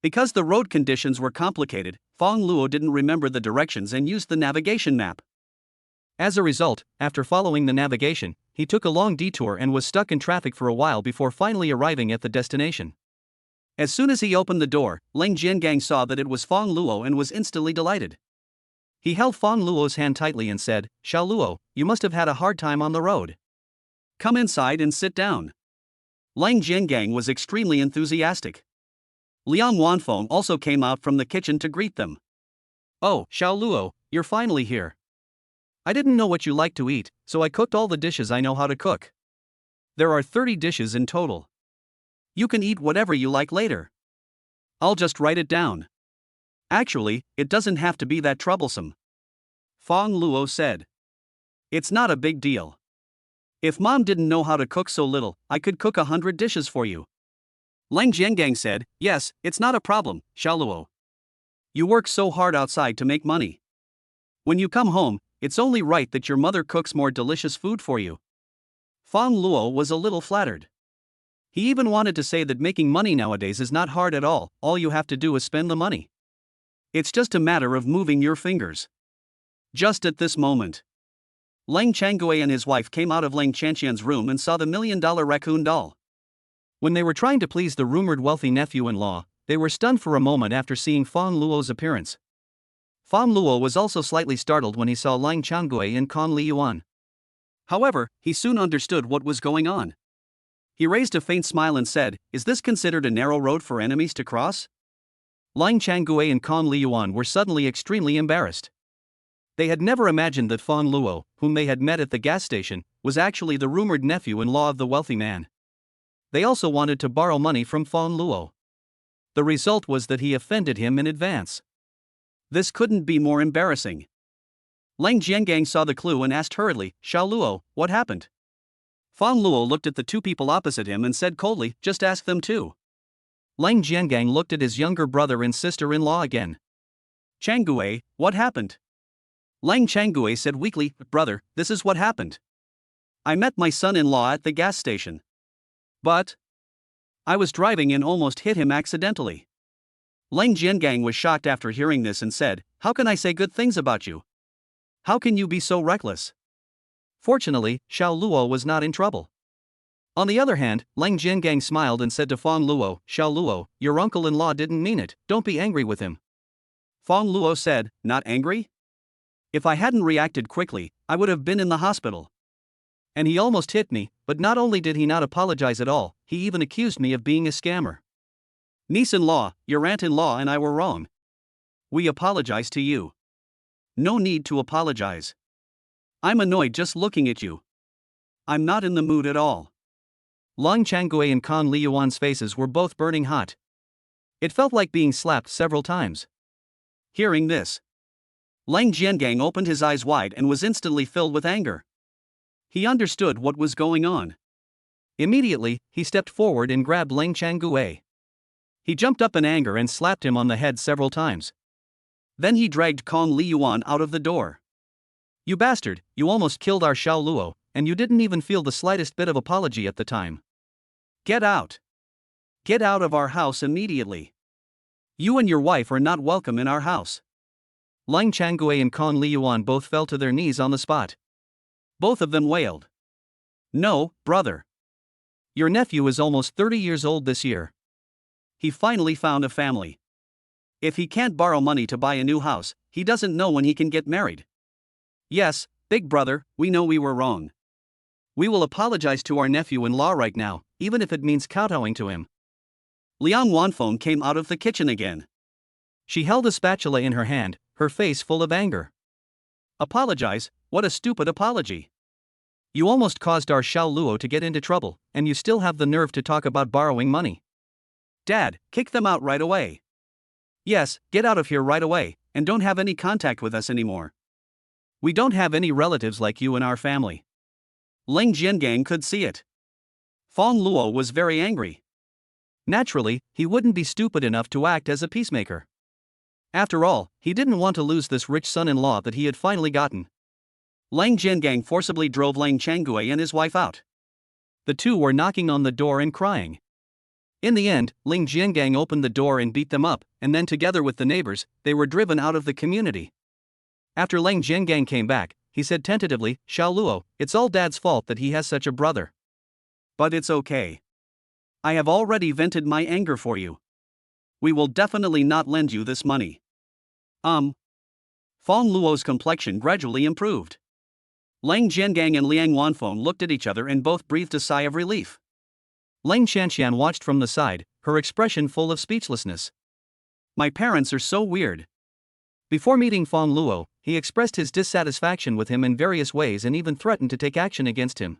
Because the road conditions were complicated, Fang Luo didn't remember the directions and used the navigation map. As a result, after following the navigation, he took a long detour and was stuck in traffic for a while before finally arriving at the destination. As soon as he opened the door, Lang Jiangang saw that it was Fang Luo and was instantly delighted. He held Fang Luo's hand tightly and said, "Xiao Luo, you must have had a hard time on the road. Come inside and sit down." Lang Jiangang was extremely enthusiastic. Liang Wanfeng also came out from the kitchen to greet them. Oh, Xiao Luo, you're finally here. I didn't know what you like to eat, so I cooked all the dishes I know how to cook. There are 30 dishes in total. You can eat whatever you like later. I'll just write it down. Actually, it doesn't have to be that troublesome. Fang Luo said. It's not a big deal. If Mom didn't know how to cook so little, I could cook 100 dishes for you. Lang Jiangang said, yes, it's not a problem, Xiao Luo. You work so hard outside to make money. When you come home, it's only right that your mother cooks more delicious food for you. Fang Luo was a little flattered. He even wanted to say that making money nowadays is not hard at all you have to do is spend the money. It's just a matter of moving your fingers. Just at this moment, Lang Changgui and his wife came out of Lang Chanxian's room and saw the $1 million raccoon doll. When they were trying to please the rumored wealthy nephew-in-law, they were stunned for a moment after seeing Fang Luo's appearance. Fang Luo was also slightly startled when he saw Lang Changgui and Con Liyuan. However, he soon understood what was going on. He raised a faint smile and said, is this considered a narrow road for enemies to cross? Lang Changgui and Con Liyuan were suddenly extremely embarrassed. They had never imagined that Fang Luo, whom they had met at the gas station, was actually the rumored nephew-in-law of the wealthy man. They also wanted to borrow money from Fang Luo. The result was that he offended him in advance. This couldn't be more embarrassing. Lang Jiangang saw the clue and asked hurriedly, Xiao Luo, what happened? Fang Luo looked at the two people opposite him and said coldly, just ask them too. Lang Jiangang looked at his younger brother and sister-in-law again. Changgui, what happened? Lang Changgui said weakly, brother, this is what happened. I met my son-in-law at the gas station. But I was driving and almost hit him accidentally. Lang Jiangang was shocked after hearing this and said, how can I say good things about you? How can you be so reckless? Fortunately, Xiao Luo was not in trouble. On the other hand, Lang Jiangang smiled and said to Fang Luo, Xiao Luo, your uncle-in-law didn't mean it, don't be angry with him. Fang Luo said, not angry? If I hadn't reacted quickly, I would have been in the hospital. And he almost hit me, but not only did he not apologize at all, he even accused me of being a scammer. Niece-in-law, your aunt-in-law and I were wrong. We apologize to you. No need to apologize. I'm annoyed just looking at you. I'm not in the mood at all. Lang Changgui and Con Liyuan's faces were both burning hot. It felt like being slapped several times. Hearing this, Lang Jiangang opened his eyes wide and was instantly filled with anger. He understood what was going on. Immediately, he stepped forward and grabbed Lang Changgui. He jumped up in anger and slapped him on the head several times. Then he dragged Con Liyuan out of the door. You bastard, you almost killed our Xiao Luo, and you didn't even feel the slightest bit of apology at the time. Get out. Get out of our house immediately. You and your wife are not welcome in our house. Lang Changgui and Con Liyuan both fell to their knees on the spot. Both of them wailed. No, brother. Your nephew is almost 30 years old this year. He finally found a family. If he can't borrow money to buy a new house, he doesn't know when he can get married. Yes, big brother, we know we were wrong. We will apologize to our nephew-in-law right now, even if it means kowtowing to him. Liang Wanfeng came out of the kitchen again. She held a spatula in her hand, her face full of anger. Apologize? What a stupid apology. You almost caused our Xiao Luo to get into trouble, and you still have the nerve to talk about borrowing money. Dad, kick them out right away. Yes, get out of here right away, and don't have any contact with us anymore. We don't have any relatives like you in our family. Lang Jiangang could see it. Fang Luo was very angry. Naturally, he wouldn't be stupid enough to act as a peacemaker. After all, he didn't want to lose this rich son-in-law that he had finally gotten. Lang Jiangang forcibly drove Lang Changgui and his wife out. The two were knocking on the door and crying. In the end, Lang Jiangang opened the door and beat them up, and then together with the neighbors, they were driven out of the community. After Lang Jiangang came back, he said tentatively, Xiao Luo, it's all Dad's fault that he has such a brother. But it's okay. I have already vented my anger for you. We will definitely not lend you this money. Fang Luo's complexion gradually improved. Lang Jiangang and Liang Wanfeng looked at each other and both breathed a sigh of relief. Lang Shanxian watched from the side, her expression full of speechlessness. My parents are so weird. Before meeting Fang Luo, he expressed his dissatisfaction with him in various ways and even threatened to take action against him.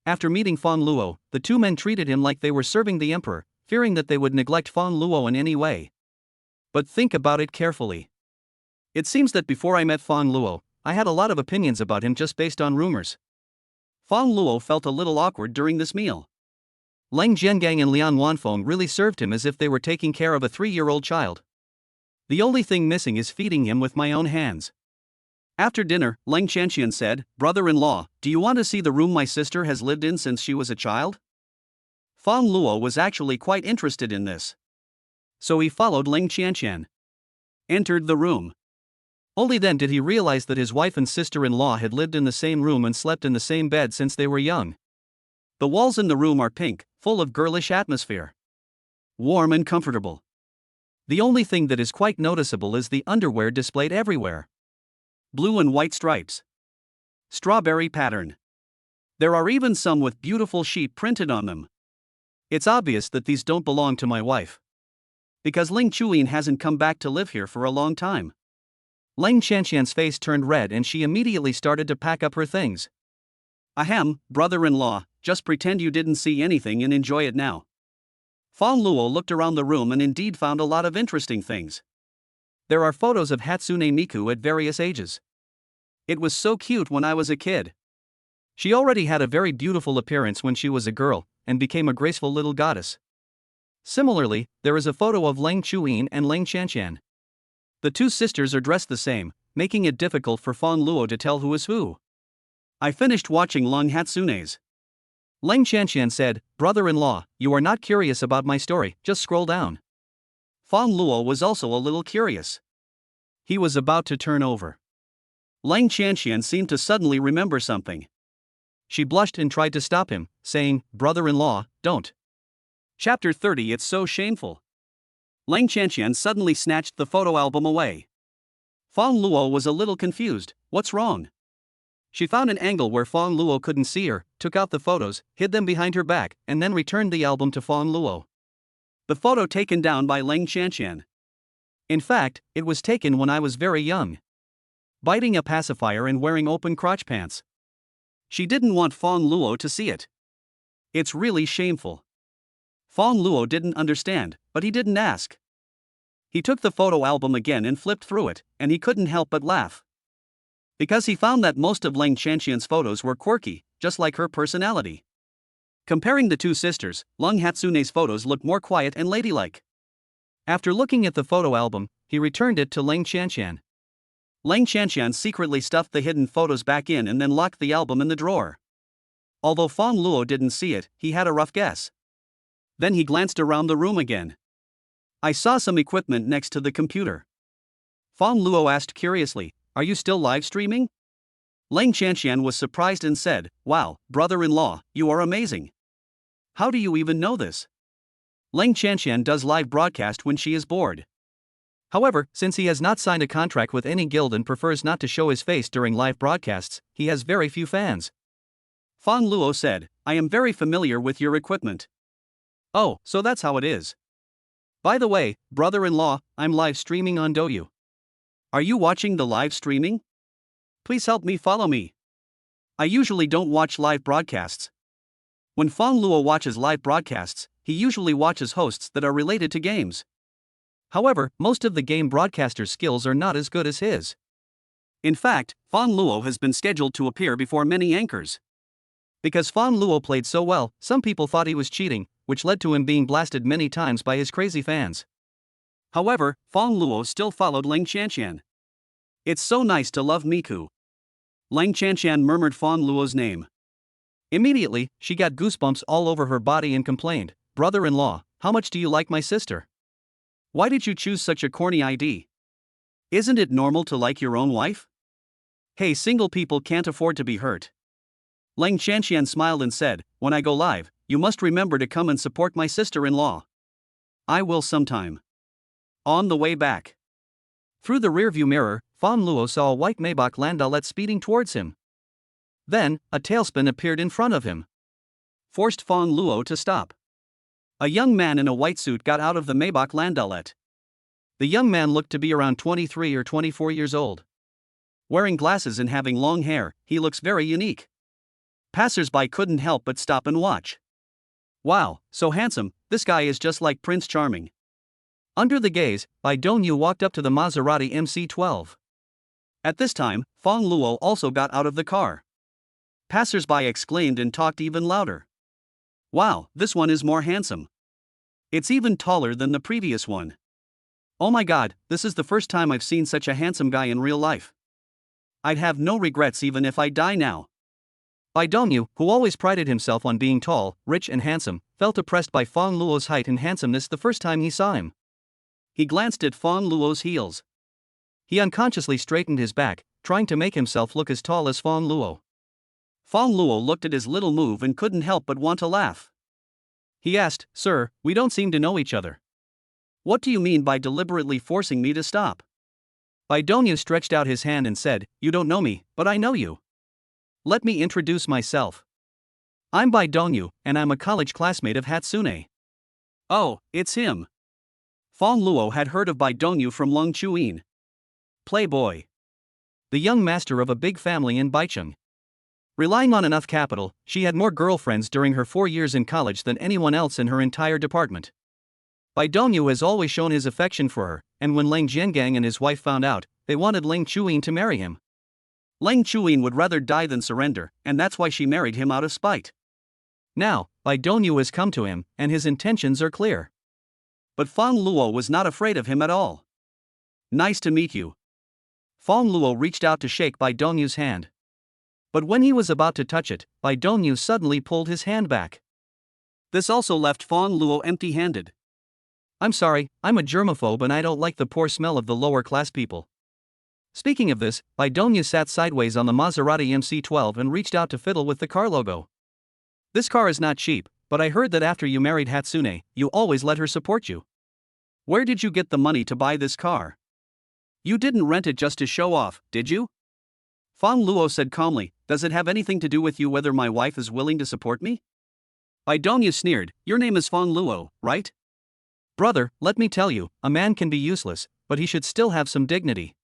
After meeting Fang Luo, the two men treated him like they were serving the emperor, fearing that they would neglect Fang Luo in any way. But think about it carefully. It seems that before I met Fang Luo, I had a lot of opinions about him just based on rumors. Fang Luo felt a little awkward during this meal. Lang Zhengang and Lian Wanfeng really served him as if they were taking care of a 3-year-old child. The only thing missing is feeding him with my own hands. After dinner, Lang Chanxian said, "Brother-in-law, do you want to see the room my sister has lived in since she was a child?" Fang Luo was actually quite interested in this. So he followed Lang Chanxian. Entered the room. Only then did he realize that his wife and sister-in-law had lived in the same room and slept in the same bed since they were young. The walls in the room are pink, full of girlish atmosphere. Warm and comfortable. The only thing that is quite noticeable is the underwear displayed everywhere. Blue and white stripes. Strawberry pattern. There are even some with beautiful sheep printed on them. It's obvious that these don't belong to my wife. Because Ling Chuyin hasn't come back to live here for a long time. Lang Chanxian's face turned red and she immediately started to pack up her things. Ahem, brother-in-law, just pretend you didn't see anything and enjoy it now. Fang Luo looked around the room and indeed found a lot of interesting things. There are photos of Hatsune Miku at various ages. It was so cute when I was a kid. She already had a very beautiful appearance when she was a girl, and became a graceful little goddess. Similarly, there is a photo of Lang Chuyin and Lang Chanxian. The two sisters are dressed the same, making it difficult for Fang Luo to tell who is who. I finished watching Lang Hatsune's. Lang Chanxian said, "Brother-in-law, you are not curious about my story, just scroll down." Fang Luo was also a little curious. He was about to turn over. Lang Chanxian seemed to suddenly remember something. She blushed and tried to stop him, saying, "Brother-in-law, don't." Chapter 30. It's so shameful. Lang Chanxian suddenly snatched the photo album away. Fang Luo was a little confused. What's wrong? She found an angle where Fang Luo couldn't see her, took out the photos, hid them behind her back, and then returned the album to Fang Luo. The photo taken down by Lang Chanxian. In fact, it was taken when I was very young. Biting a pacifier and wearing open crotch pants. She didn't want Fang Luo to see it. It's really shameful. Fang Luo didn't understand, but he didn't ask. He took the photo album again and flipped through it, and he couldn't help but laugh. Because he found that most of Lang Chanxian's photos were quirky, just like her personality. Comparing the two sisters, Lang Hatsune's photos looked more quiet and ladylike. After looking at the photo album, he returned it to Lang Chanxian. Lang Chanxian secretly stuffed the hidden photos back in and then locked the album in the drawer. Although Fang Luo didn't see it, he had a rough guess. Then he glanced around the room again. I saw some equipment next to the computer. Fang Luo asked curiously, "Are you still live streaming?" Lang Chanxian was surprised and said, "Wow, brother-in-law, you are amazing. How do you even know this?" Lang Chanxian does live broadcast when she is bored. However, since he has not signed a contract with any guild and prefers not to show his face during live broadcasts, he has very few fans. Fang Luo said, "I am very familiar with your equipment." "Oh, so that's how it is. By the way, brother-in-law, I'm live streaming on Douyu. Are you watching the live streaming? Please help me follow me. I usually don't watch live broadcasts." When Fang Luo watches live broadcasts, he usually watches hosts that are related to games. However, most of the game broadcasters' skills are not as good as his. In fact, Fang Luo has been scheduled to appear before many anchors. Because Fang Luo played so well, some people thought he was cheating, which led to him being blasted many times by his crazy fans. However, Fang Luo still followed Lang Chanxian. "It's so nice to love Miku." Lang Chanxian murmured Fang Luo's name. Immediately, she got goosebumps all over her body and complained, "Brother-in-law, how much do you like my sister? Why did you choose such a corny ID? Isn't it normal to like your own wife? Hey, single people can't afford to be hurt." Lang Chanxian smiled and said, "When I go live, you must remember to come and support my sister-in-law." "I will sometime." On the way back. Through the rearview mirror, Fang Luo saw a white Maybach landaulet speeding towards him. Then, a tailspin appeared in front of him. Forced Fang Luo to stop. A young man in a white suit got out of the Maybach landaulet. The young man looked to be around 23 or 24 years old. Wearing glasses and having long hair, he looks very unique. Passers-by couldn't help but stop and watch. Wow, so handsome, this guy is just like Prince Charming. Under the gaze, Bai Dongyu walked up to the Maserati MC-12. At this time, Fang Luo also got out of the car. Passers-by exclaimed and talked even louder. Wow, this one is more handsome. It's even taller than the previous one. Oh my god, this is the first time I've seen such a handsome guy in real life. I'd have no regrets even if I die now. Bai Dongyu, who always prided himself on being tall, rich and handsome, felt oppressed by Fang Luo's height and handsomeness the first time he saw him. He glanced at Fang Luo's heels. He unconsciously straightened his back, trying to make himself look as tall as Fang Luo. Fang Luo looked at his little move and couldn't help but want to laugh. He asked, "Sir, we don't seem to know each other. What do you mean by deliberately forcing me to stop?" Bai Dongyu stretched out his hand and said, "You don't know me, but I know you. Let me introduce myself. I'm Bai Dongyu, and I'm a college classmate of Hatsune." Oh, it's him. Fang Luo had heard of Bai Dongyu from Lung Chuyin. Playboy. The young master of a big family in Baicheng. Relying on enough capital, she had more girlfriends during her 4 years in college than anyone else in her entire department. Bai Dongyu has always shown his affection for her, and when Leng Jiangang and his wife found out, they wanted Leng Chuyin to marry him. Leng Chuyin would rather die than surrender, and that's why she married him out of spite. Now, Bai Dongyu has come to him, and his intentions are clear. But Fang Luo was not afraid of him at all. Nice to meet you. Fang Luo reached out to shake Bai Dongyu's hand. But when he was about to touch it, Bai Dongyu suddenly pulled his hand back. This also left Fang Luo empty-handed. "I'm sorry, I'm a germaphobe and I don't like the poor smell of the lower class people." Speaking of this, Bai Dongyu sat sideways on the Maserati MC-12 and reached out to fiddle with the car logo. "This car is not cheap, but I heard that after you married Hatsune, you always let her support you. Where did you get the money to buy this car? You didn't rent it just to show off, did you?" Fang Luo said calmly, "Does it have anything to do with you whether my wife is willing to support me?" Bai Dongyu sneered, "Your name is Fang Luo, right?" "Brother, let me tell you, a man can be useless, but he should still have some dignity."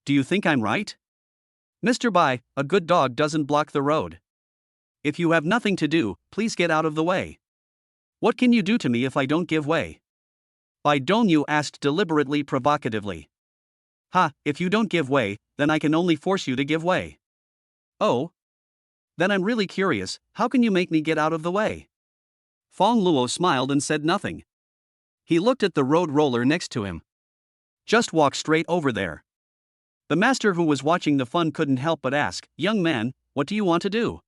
"Do you think I'm right?" "Mr. Bai, a good dog doesn't block the road. If you have nothing to do, please get out of the way. What can you do to me if I don't give way?" Bai Dongyu asked deliberately provocatively. "Ha, if you don't give way, then I can only force you to give way." "Oh? Then I'm really curious, how can you make me get out of the way?" Fang Luo smiled and said nothing. He looked at the road roller next to him. "Just walk straight over there." The master who was watching the fun couldn't help but ask, "Young man, what do you want to do?"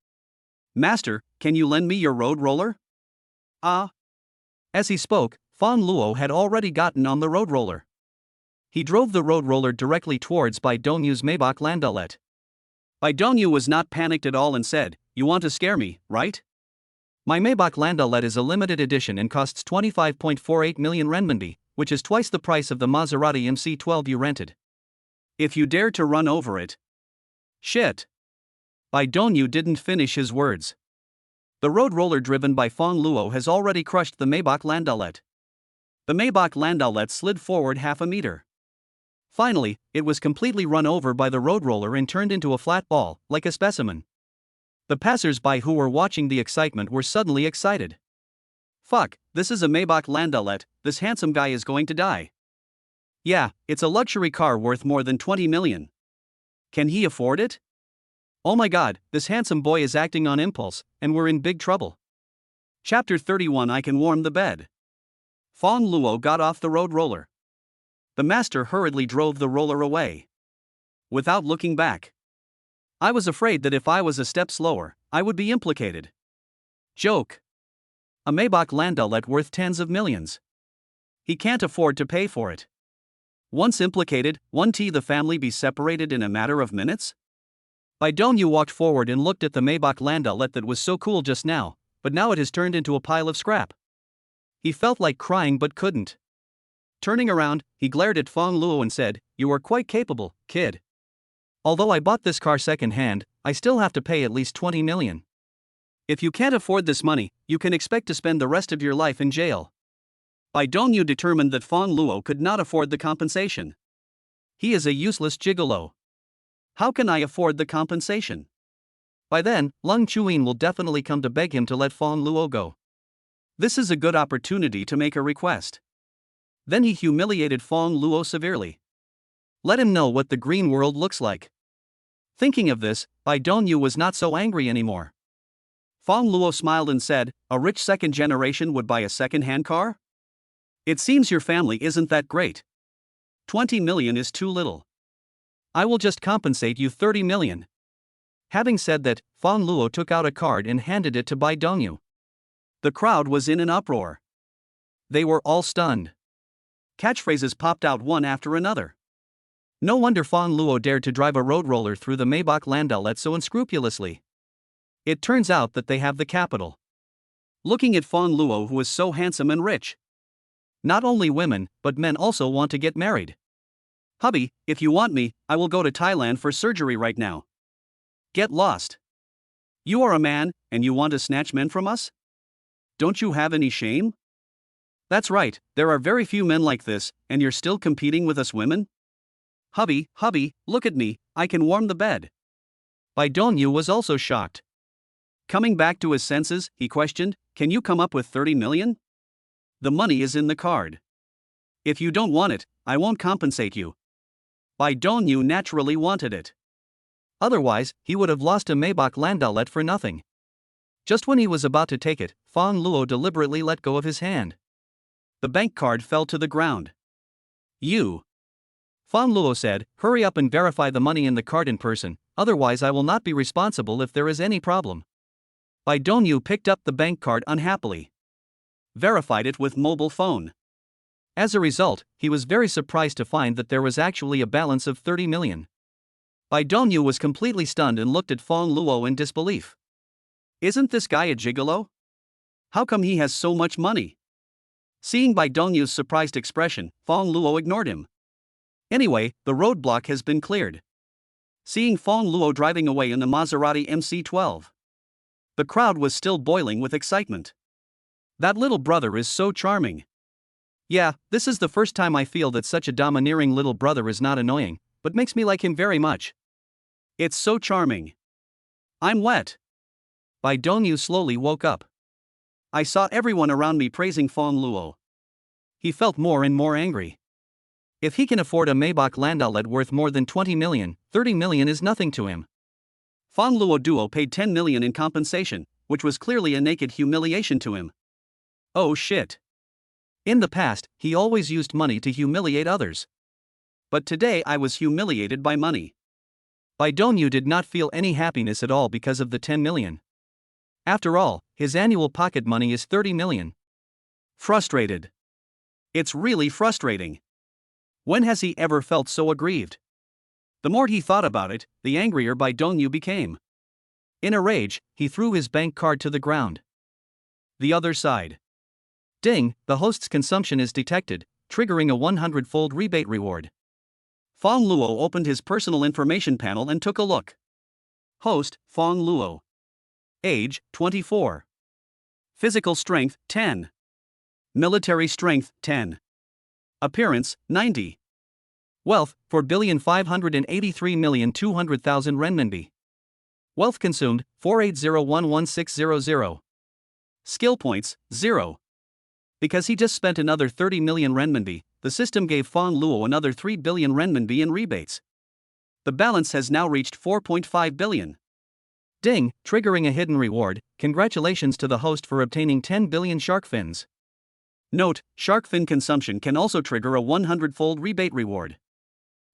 "Master, can you lend me your road roller?" "Ah." As he spoke, Fang Luo had already gotten on the road roller. He drove the road roller directly towards Bai Dongyu's Maybach landaulet. Bai Dongyu was not panicked at all and said, "You want to scare me, right?" "My Maybach landaulet is a limited edition and costs 25.48 million renminbi, which is twice the price of the Maserati MC-12 you rented. If you dare to run over it." "Shit." Bai Dongyu didn't finish his words. The road roller driven by Fang Luo has already crushed the Maybach landaulet. The Maybach landaulet slid forward half a meter. Finally, it was completely run over by the road roller and turned into a flat ball, like a specimen. The passers-by who were watching the excitement were suddenly excited. "Fuck, this is a Maybach landaulet, this handsome guy is going to die." "Yeah, it's a luxury car worth more than 20 million. Can he afford it?" "Oh my god, this handsome boy is acting on impulse, and we're in big trouble." Chapter 31 I Can Warm the Bed. Fang Luo got off the road roller. The master hurriedly drove the roller away. Without looking back. "I was afraid that if I was a step slower, I would be implicated." Joke. A Maybach landaulet worth tens of millions. He can't afford to pay for it. Once implicated, won't the family be separated in a matter of minutes? Bai Dongyu walked forward and looked at the Maybach landaulet that was so cool just now, but now it has turned into a pile of scrap. He felt like crying but couldn't. Turning around, he glared at Fang Luo and said, "You are quite capable, kid. Although I bought this car second-hand, I still have to pay at least 20 million. If you can't afford this money, you can expect to spend the rest of your life in jail. Bai Dongyu determined that Fang Luo could not afford the compensation. He is a useless gigolo. How can I afford the compensation? By then, Lung Chuyin will definitely come to beg him to let Fang Luo go. This is a good opportunity to make a request. Then he humiliated Fang Luo severely. Let him know what the green world looks like. Thinking of this, Bai Dongyu was not so angry anymore. Fang Luo smiled and said, "A rich second generation would buy a second-hand car? It seems your family isn't that great. 20 million is too little. I will just compensate you 30 million. Having said that, Fang Luo took out a card and handed it to Bai Dongyu. The crowd was in an uproar. They were all stunned. Catchphrases popped out one after another. No wonder Fang Luo dared to drive a road roller through the Maybach Landaulet so unscrupulously. It turns out that they have the capital. Looking at Fang Luo, who is so handsome and rich. Not only women, but men also want to get married. Hubby, if you want me, I will go to Thailand for surgery right now. Get lost. You are a man, and you want to snatch men from us? Don't you have any shame? That's right, there are very few men like this, and you're still competing with us women? Hubby, look at me, I can warm the bed. Bai Dongyu was also shocked. Coming back to his senses, he questioned, "Can you come up with 30 million? The money is in the card. If you don't want it, I won't compensate you." Bai Dongyu naturally wanted it. Otherwise, he would have lost a Maybach Landaulet for nothing. Just when he was about to take it, Fang Luo deliberately let go of his hand. The bank card fell to the ground. Fang Luo said, "Hurry up and verify the money in the card in person, otherwise I will not be responsible if there is any problem." Bai Dongyu picked up the bank card unhappily. Verified it with mobile phone. As a result, he was very surprised to find that there was actually a balance of 30 million. Bai Dongyu was completely stunned and looked at Fang Luo in disbelief. Isn't this guy a gigolo? How come he has so much money? Seeing Bai Dongyu's surprised expression, Fang Luo ignored him. Anyway, the roadblock has been cleared. Seeing Fang Luo driving away in the Maserati MC12. The crowd was still boiling with excitement. That little brother is so charming. Yeah, this is the first time I feel that such a domineering little brother is not annoying, but makes me like him very much. It's so charming. I'm wet. Bai Dongyu slowly woke up. I saw everyone around me praising Fang Luo. He felt more and more angry. If he can afford a Maybach Landaulet worth more than 20 million, 30 million is nothing to him. Fang Luo duo paid 10 million in compensation, which was clearly a naked humiliation to him. Oh shit. In the past, he always used money to humiliate others. But today I was humiliated by money. Bai Dongyu did not feel any happiness at all because of the 10 million. After all, his annual pocket money is 30 million. Frustrated. It's really frustrating. When has he ever felt so aggrieved? The more he thought about it, the angrier Bai Dongyu became. In a rage, he threw his bank card to the ground. The other side. Ding, the host's consumption is detected, triggering a 100-fold rebate reward. Fang Luo opened his personal information panel and took a look. Host, Fang Luo. Age, 24. Physical strength, 10. Military strength, 10. Appearance, 90. Wealth, 4,583,200,000 renminbi. Wealth consumed, 480116000. Skill points, 0. Because he just spent another 30 million renminbi, the system gave Fang Luo another 3 billion renminbi in rebates. The balance has now reached 4.5 billion. Ding, triggering a hidden reward. Congratulations to the host for obtaining 10 billion shark fins. Note, shark fin consumption can also trigger a 100-fold rebate reward.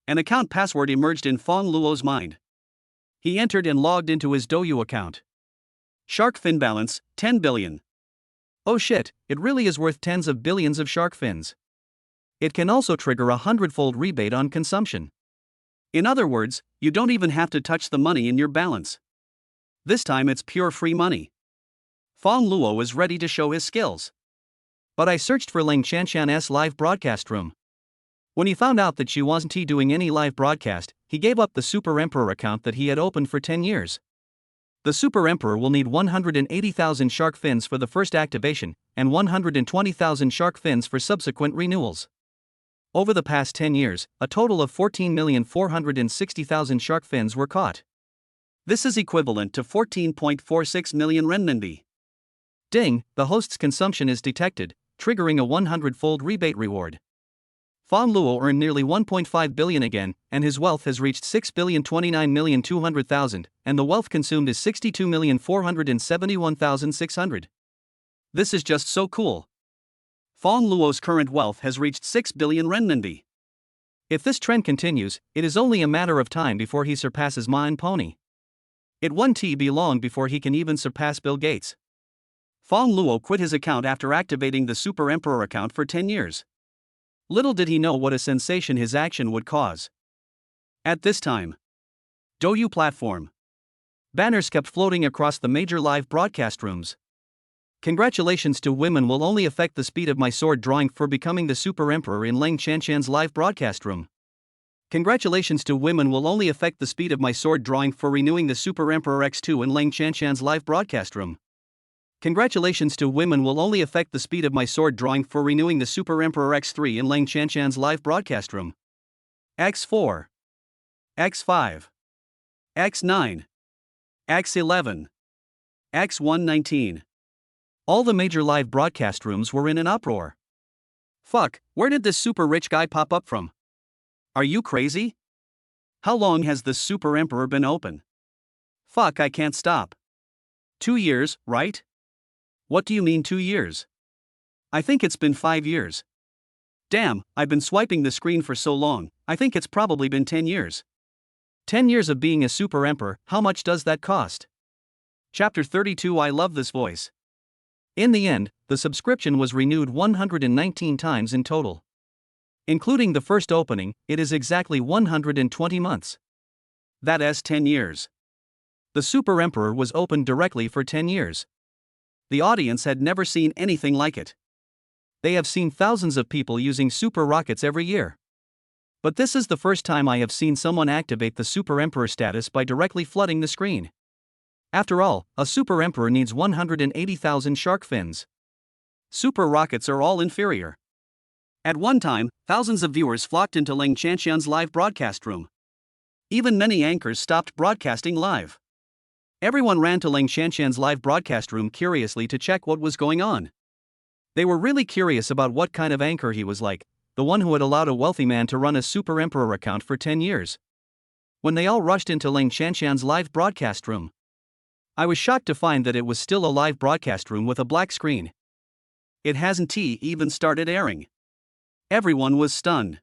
An account password emerged in Fang Luo's mind. He entered and logged into his Douyu account. Shark fin balance, 10 billion. Oh shit, it really is worth tens of billions of shark fins. It can also trigger a 100-fold rebate on consumption. In other words, you don't even have to touch the money in your balance. This time it's pure free money. Fang Luo is ready to show his skills. But I searched for Ling Chanshan's live broadcast room. When he found out that she wasn't doing any live broadcast, he gave up the Super Emperor account that he had opened for 10 years. The Super Emperor will need 180,000 shark fins for the first activation, and 120,000 shark fins for subsequent renewals. Over the past 10 years, a total of 14,460,000 shark fins were caught. This is equivalent to 14.46 million renminbi. Ding, the host's consumption is detected, triggering a 100-fold rebate reward. Fang Luo earned nearly 1.5 billion again, and his wealth has reached 6,029,200,000, and the wealth consumed is 62,471,600. This is just so cool. Fang Luo's current wealth has reached 6 billion renminbi. If this trend continues, it is only a matter of time before he surpasses Ma and Pony. It won't be long before he can even surpass Bill Gates. Fang Luo quit his account after activating the Super Emperor account for 10 years. Little did he know what a sensation his action would cause. At this time, Douyu platform. Banners kept floating across the major live broadcast rooms. Congratulations to women will only affect the speed of my sword drawing for becoming the Super Emperor in Leng Chanshan's live broadcast room. Congratulations to women will only affect the speed of my sword drawing for renewing the Super Emperor X2 in Leng Chanshan's live broadcast room. Congratulations to women will only affect the speed of my sword drawing for renewing the Super Emperor X3 in Leng Chanshan's live broadcast room. X4, X5, X9, X11, X119. All the major live broadcast rooms were in an uproar. Fuck, where did this super rich guy pop up from? Are you crazy? How long has this Super Emperor been open? Fuck, I can't stop. 2 years, right? What do you mean 2 years? I think it's been 5 years. Damn, I've been swiping the screen for so long, I think it's probably been 10 years. 10 years of being a Super Emperor, how much does that cost? Chapter 32. I love this voice. In the end, the subscription was renewed 119 times in total. Including the first opening, it is exactly 120 months. That is 10 years. The Super Emperor was opened directly for 10 years. The audience had never seen anything like it. They have seen thousands of people using super rockets every year. But this is the first time I have seen someone activate the Super Emperor status by directly flooding the screen. After all, a Super Emperor needs 180,000 shark fins. Super rockets are all inferior. At one time, thousands of viewers flocked into Leng Chanshan's live broadcast room. Even many anchors stopped broadcasting live. Everyone ran to Leng Chanshan's live broadcast room curiously to check what was going on. They were really curious about what kind of anchor he was like, the one who had allowed a wealthy man to run a Super Emperor account for 10 years. When they all rushed into Leng Chanshan's live broadcast room, I was shocked to find that it was still a live broadcast room with a black screen. It hasn't even started airing. Everyone was stunned.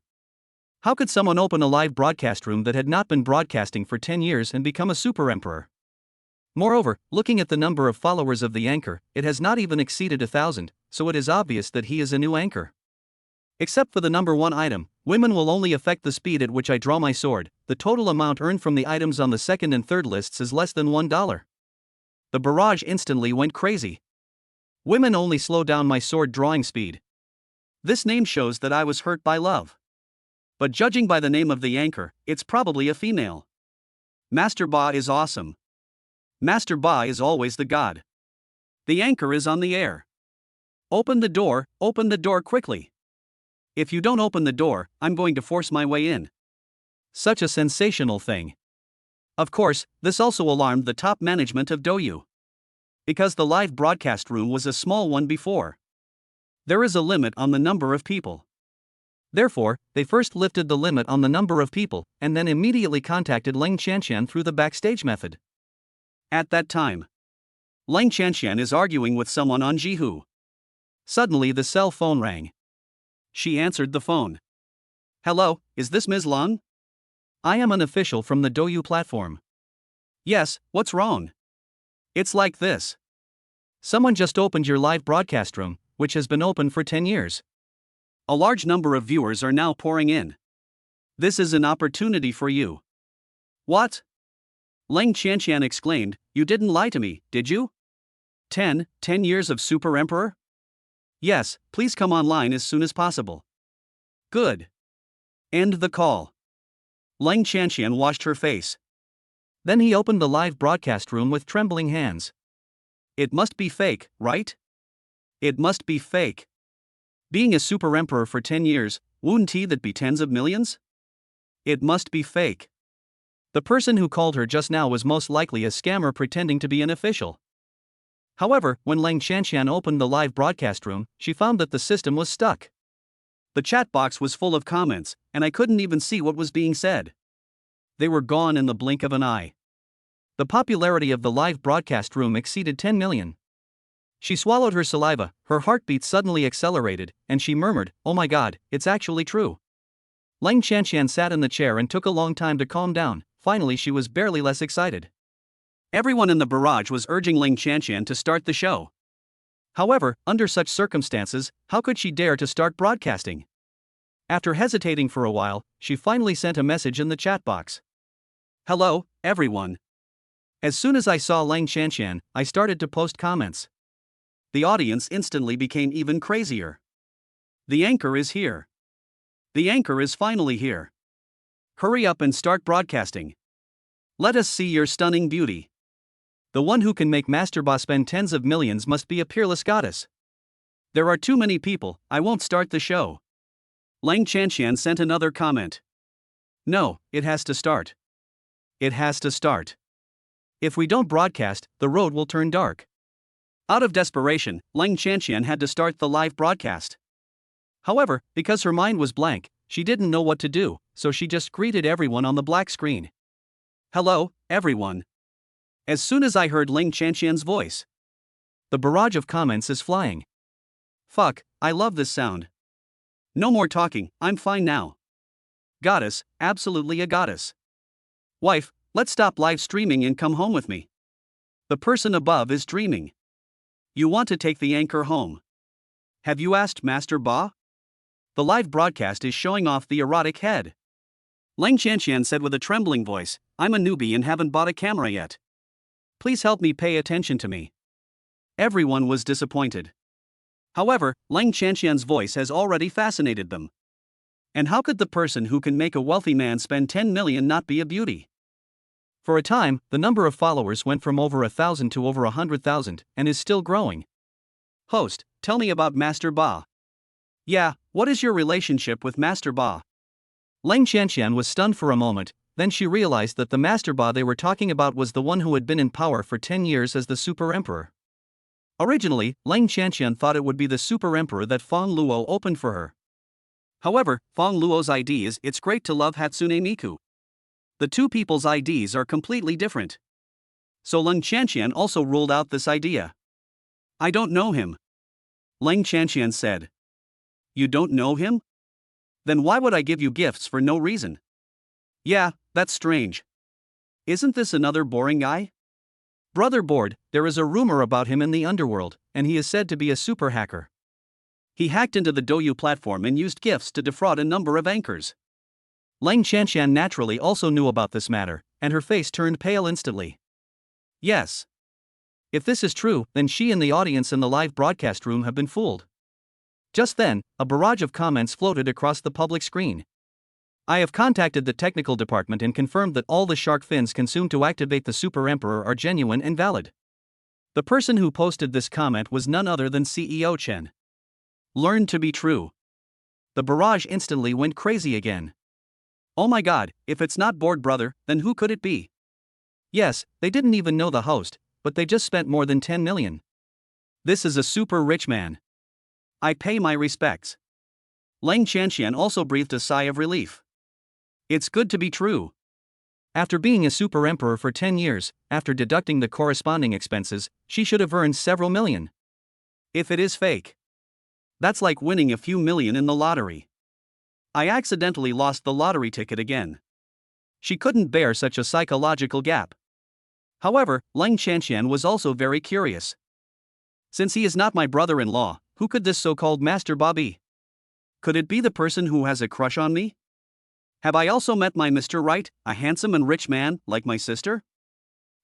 How could someone open a live broadcast room that had not been broadcasting for 10 years and become a Super Emperor? Moreover, looking at the number of followers of the anchor, it has not even exceeded 1,000, so it is obvious that he is a new anchor. Except for the number 1 item, women will only affect the speed at which I draw my sword. The total amount earned from the items on the second and third lists is less than $1. The barrage instantly went crazy. Women only slow down my sword drawing speed. This name shows that I was hurt by love. But judging by the name of the anchor, it's probably a female. Master Ba is awesome. Master Ba is always the god. The anchor is on the air. Open the door quickly. If you don't open the door, I'm going to force my way in. Such a sensational thing. Of course, this also alarmed the top management of Douyu. Because the live broadcast room was a small one before. There is a limit on the number of people. Therefore, they first lifted the limit on the number of people, and then immediately contacted Leng Chanshan through the backstage method. At that time, Leng Chanshan is arguing with someone on Jihu. Suddenly the cell phone rang. She answered the phone. Hello, is this Ms. Lung? I am an official from the Douyu platform. Yes, what's wrong? It's like this. Someone just opened your live broadcast room, which has been open for 10 years. A large number of viewers are now pouring in. This is an opportunity for you. What? Leng Chanshan exclaimed, you didn't lie to me, did you? 10 years of Super Emperor? Yes, please come online as soon as possible. Good. End the call. Leng Chanshan washed her face. Then he opened the live broadcast room with trembling hands. It must be fake, right? It must be fake. Being a super emperor for 10 years, wouldn't he that be tens of millions? It must be fake. The person who called her just now was most likely a scammer pretending to be an official. However, when Lang Qianqian opened the live broadcast room, she found that the system was stuck. The chat box was full of comments, and I couldn't even see what was being said. They were gone in the blink of an eye. The popularity of the live broadcast room exceeded 10 million. She swallowed her saliva, her heartbeat suddenly accelerated, and she murmured, "Oh my god, it's actually true." Lang Qianqian sat in the chair and took a long time to calm down. Finally, she was barely less excited. Everyone in the barrage was urging Lang Qianqian to start the show. However, under such circumstances, how could she dare to start broadcasting? After hesitating for a while, she finally sent a message in the chat box. "Hello, everyone." As soon as I saw Lang Qianqian, I started to post comments. The audience instantly became even crazier. The anchor is here. The anchor is finally here. Hurry up and start broadcasting. Let us see your stunning beauty. The one who can make Master Ba spend tens of millions must be a peerless goddess. There are too many people, I won't start the show. Lang Qianqian sent another comment. No, it has to start. It has to start. If we don't broadcast, the road will turn dark. Out of desperation, Lang Qianqian had to start the live broadcast. However, because her mind was blank, she didn't know what to do, so she just greeted everyone on the black screen. Hello, everyone. As soon as I heard Lang Qianqian's voice, the barrage of comments is flying. Fuck, I love this sound. No more talking, I'm fine now. Goddess, absolutely a goddess. Wife, let's stop live streaming and come home with me. The person above is dreaming. You want to take the anchor home. Have you asked Master Ba? The live broadcast is showing off the erotic head. Lang Qianqian said with a trembling voice, I'm a newbie and haven't bought a camera yet. Please help me pay attention to me. Everyone was disappointed. However, Lang Qianqian's voice has already fascinated them. And how could the person who can make a wealthy man spend 10 million not be a beauty? For a time, the number of followers went from over 1,000 to over 100,000, and is still growing. Host, tell me about Master Ba. Yeah, what is your relationship with Master Ba? Lang Qianqian was stunned for a moment, then she realized that the Master Ba they were talking about was the one who had been in power for 10 years as the Super Emperor. Originally, Lang Qianqian thought it would be the Super Emperor that Fang Luo opened for her. However, Fang Luo's ID is "It's great to love Hatsune Miku." The two people's IDs are completely different. So Lang Qianqian also ruled out this idea. I don't know him. Lang Qianqian said. You don't know him? Then why would I give you gifts for no reason? Yeah, that's strange. Isn't this another boring guy? Brother Board, there is a rumor about him in the underworld, and he is said to be a super hacker. He hacked into the Douyu platform and used gifts to defraud a number of anchors. Lang Qianqian naturally also knew about this matter, and her face turned pale instantly. Yes. If this is true, then she and the audience in the live broadcast room have been fooled. Just then, a barrage of comments floated across the public screen. I have contacted the technical department and confirmed that all the shark fins consumed to activate the Super Emperor are genuine and valid. The person who posted this comment was none other than CEO Chen. Learned to be true. The barrage instantly went crazy again. Oh my god, if it's not Board Brother, then who could it be? Yes, they didn't even know the host, but they just spent more than 10 million. This is a super rich man. I pay my respects. Lang Qianqian also breathed a sigh of relief. It's good to be true. After being a super emperor for 10 years, after deducting the corresponding expenses, she should have earned several million. If it is fake, that's like winning a few million in the lottery. I accidentally lost the lottery ticket again. She couldn't bear such a psychological gap. However, Lang Qianqian was also very curious. Since he is not my brother-in-law, who could this so-called Master Ba be? Could it be the person who has a crush on me? Have I also met my Mr. Right, a handsome and rich man, like my sister?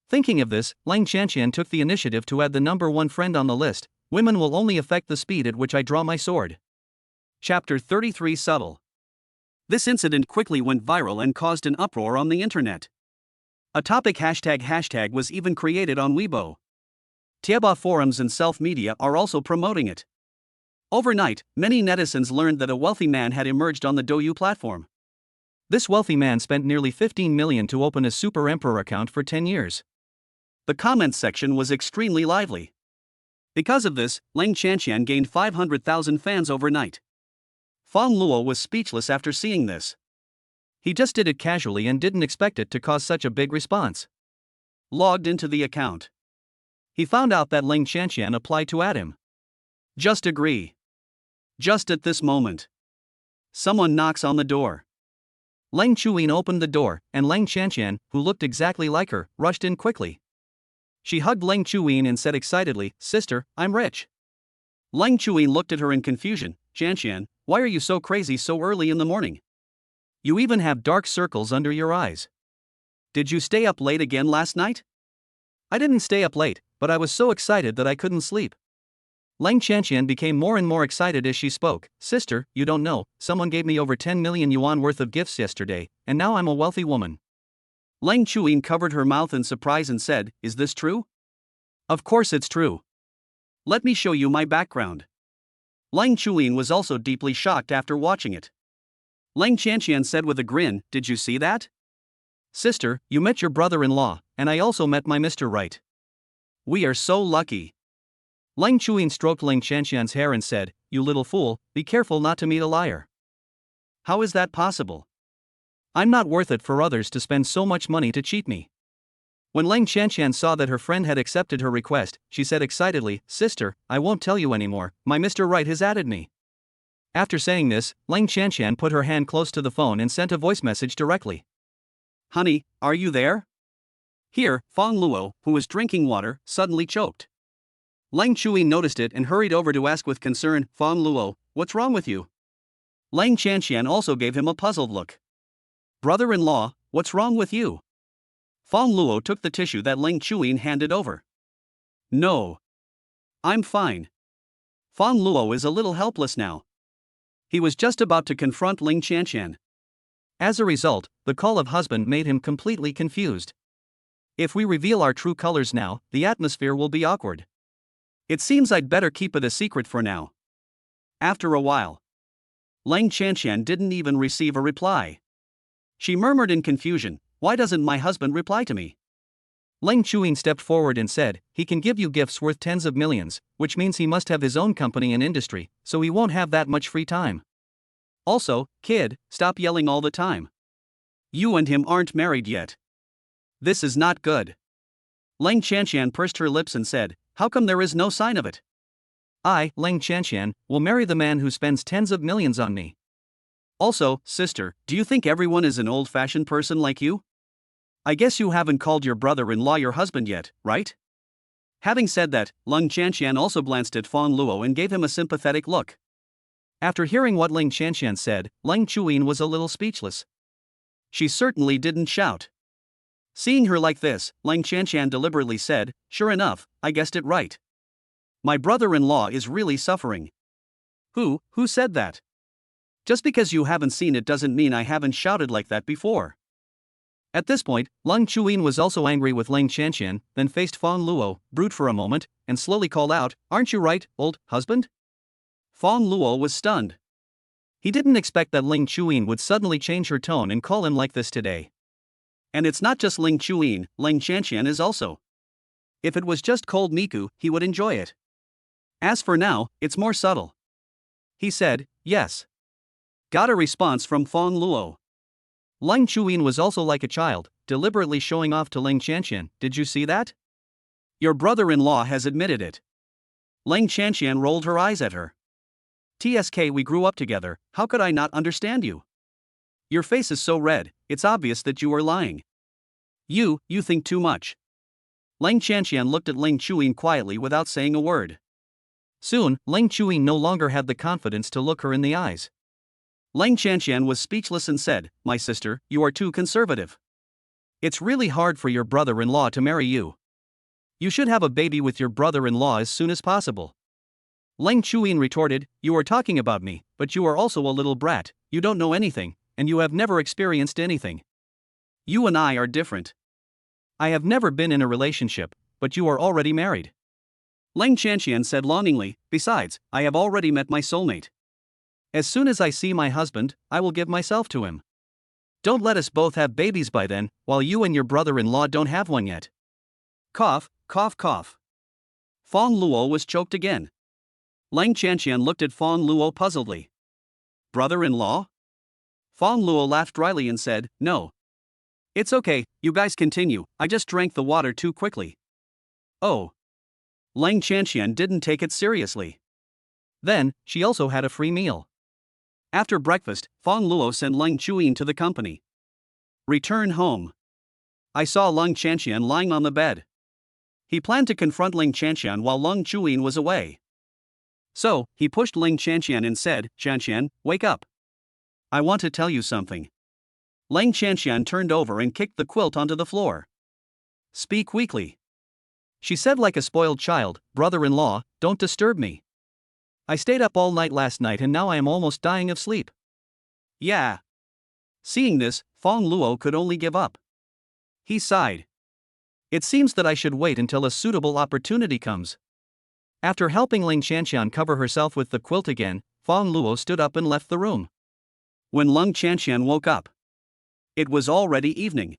Thinking of this, Lang Qianqian took the initiative to add the number one friend on the list. Women will only affect the speed at which I draw my sword. Chapter 33 Subtle. This incident quickly went viral and caused an uproar on the internet. A topic hashtag was even created on Weibo. Tieba forums and self-media are also promoting it. Overnight, many netizens learned that a wealthy man had emerged on the Douyu platform. This wealthy man spent nearly 15 million to open a Super Emperor account for 10 years. The comments section was extremely lively. Because of this, Leng Chanqian gained 500,000 fans overnight. Fang Luo was speechless after seeing this. He just did it casually and didn't expect it to cause such a big response. Logged into the account. He found out that Leng Chanqian applied to add him. Just agree. Just at this moment, someone knocks on the door. Leng Chuyin opened the door, and Leng Chanqian, who looked exactly like her, rushed in quickly. She hugged Leng Chuyin and said excitedly, "Sister, I'm rich." Leng Chuyin looked at her in confusion. "Chanqian, why are you so crazy so early in the morning? You even have dark circles under your eyes. Did you stay up late again last night?" "I didn't stay up late, but I was so excited that I couldn't sleep." Leng Chanqian became more and more excited as she spoke. "Sister, you don't know, someone gave me over 10 million yuan worth of gifts yesterday, and now I'm a wealthy woman." Leng Chuyin covered her mouth in surprise and said, "Is this true?" "Of course it's true. Let me show you my background." Leng Chuyin was also deeply shocked after watching it. Leng Chanqian said with a grin, "Did you see that?" "Sister, you met your brother-in-law, and I also met my Mr. Right. We are so lucky." Leng Chuyin stroked Leng Chanqian's hair and said, "You little fool, be careful not to meet a liar." "How is that possible?" "I'm not worth it for others to spend so much money to cheat me." When Leng Chanqian saw that her friend had accepted her request, she said excitedly, "Sister, I won't tell you anymore, my Mr. Right has added me." After saying this, Leng Chanqian put her hand close to the phone and sent a voice message directly. "Honey, are you there?" Here, Fang Luo, who was drinking water, suddenly choked. Leng Chuyin noticed it and hurried over to ask with concern, "Fang Luo, what's wrong with you?" Leng Chanqian also gave him a puzzled look. "Brother-in-law, what's wrong with you?" Fang Luo took the tissue that Leng Chuyin handed over. "No. I'm fine." Fang Luo is a little helpless now. He was just about to confront Leng Chanqian. As a result, the call of husband made him completely confused. If we reveal our true colors now, the atmosphere will be awkward. It seems I'd better keep it a secret for now. After a while, Leng Chanqian didn't even receive a reply. She murmured in confusion, "Why doesn't my husband reply to me?" Leng Chuyin stepped forward and said, "He can give you gifts worth tens of millions, which means he must have his own company and industry, so he won't have that much free time. Also, kid, stop yelling all the time. You and him aren't married yet. This is not good." Leng Chanqian pursed her lips and said, "How come there is no sign of it?" "I, Leng Chanqian, will marry the man who spends tens of millions on me." Also, sister, do you think everyone is an old-fashioned person like you? I guess you haven't called your brother-in-law your husband yet, right? Having said that, Leng Chanqian also glanced at Fang Luo and gave him a sympathetic look. After hearing what Leng Chanqian said, Leng Chuyin was a little speechless. She certainly didn't shout. Seeing her like this, Leng Chanqian deliberately said, "Sure enough, I guessed it right. My brother-in-law is really suffering." Who said that? Just because you haven't seen it doesn't mean I haven't shouted like that before." At this point, Leng Chuyin was also angry with Leng Chanqian, then faced Fang Luo, brewed for a moment, and slowly called out, "Aren't you right, old husband?" Fang Luo was stunned. He didn't expect that Leng Chuyin would suddenly change her tone and call him like this today. And it's not just Leng Chuyin, Leng Chanqian is also. If it was just cold Miku, he would enjoy it. As for now, it's more subtle. He said, "Yes." Got a response from Fang Luo. Leng Chuyin was also like a child, deliberately showing off to Leng Chanqian, "Did you see that? Your brother-in-law has admitted it." Leng Chanqian rolled her eyes at her. "TSK, we grew up together, how could I not understand you? Your face is so red, it's obvious that you are lying. You think too much." Leng Chanqian looked at Leng Chuyin quietly without saying a word. Soon, Leng Chuyin no longer had the confidence to look her in the eyes. Leng Chanqian was speechless and said, "My sister, you are too conservative. It's really hard for your brother-in-law to marry you. You should have a baby with your brother-in-law as soon as possible." Leng Chuyin retorted, "You are talking about me, but you are also a little brat, you don't know anything, and you have never experienced anything. You and I are different. I have never been in a relationship, but you are already married. Lang Chanxian said longingly, besides, I have already met my soulmate. As soon as I see my husband, I will give myself to him. Don't let us both have babies by then, while you and your brother-in-law don't have one yet. Cough, cough, cough. Fang Luo was choked again. Lang Chanxian looked at Fang Luo puzzledly. Brother-in-law? Fang Luo laughed dryly and said, no. It's okay, you guys continue, I just drank the water too quickly. Oh. Lang Chanxian didn't take it seriously. Then, she also had a free meal. After breakfast, Fang Luo sent Lang Chuyin to the company. Return home. I saw Lang Chanxian lying on the bed. He planned to confront Lang Chanxian while Lang Chuyin was away. So, he pushed Lang Chanxian and said, Chanxian, wake up. I want to tell you something. Lang Chanxian turned over and kicked the quilt onto the floor. Speak weakly. She said like a spoiled child, brother-in-law, don't disturb me. I stayed up all night last night and now I am almost dying of sleep. Yeah. Seeing this, Fang Luo could only give up. He sighed. It seems that I should wait until a suitable opportunity comes. After helping Lang Chanxian cover herself with the quilt again, Fang Luo stood up and left the room. When Lang Chanxian woke up, it was already evening.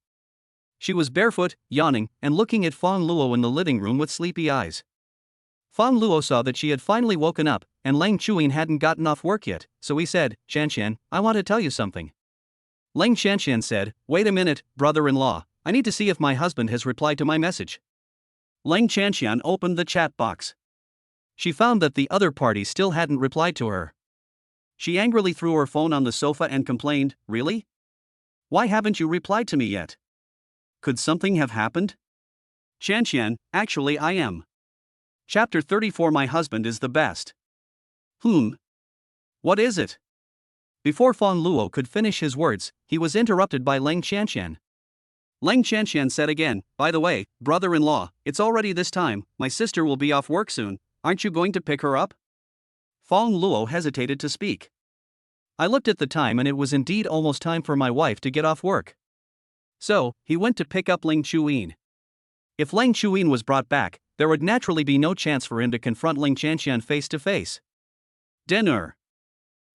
She was barefoot, yawning, and looking at Fang Luo in the living room with sleepy eyes. Fang Luo saw that she had finally woken up, and Lang Chuyin hadn't gotten off work yet, so he said, Chanxian, I want to tell you something. Lang Chanxian said, wait a minute, brother-in-law, I need to see if my husband has replied to my message. Lang Chanxian opened the chat box. She found that the other party still hadn't replied to her. She angrily threw her phone on the sofa and complained, really? Why haven't you replied to me yet? Could something have happened? Chanxian, actually I am. Chapter 34 My husband is the best. What is it? Before Fang Luo could finish his words, he was interrupted by Lang Chanxian. Lang Chanxian said again, by the way, brother-in-law, it's already this time, my sister will be off work soon, aren't you going to pick her up? Fang Luo hesitated to speak. I looked at the time and it was indeed almost time for my wife to get off work. So, he went to pick up Lang Chuyin. If Lang Chuyin was brought back, there would naturally be no chance for him to confront Lang Chanxian face to face. Dinner.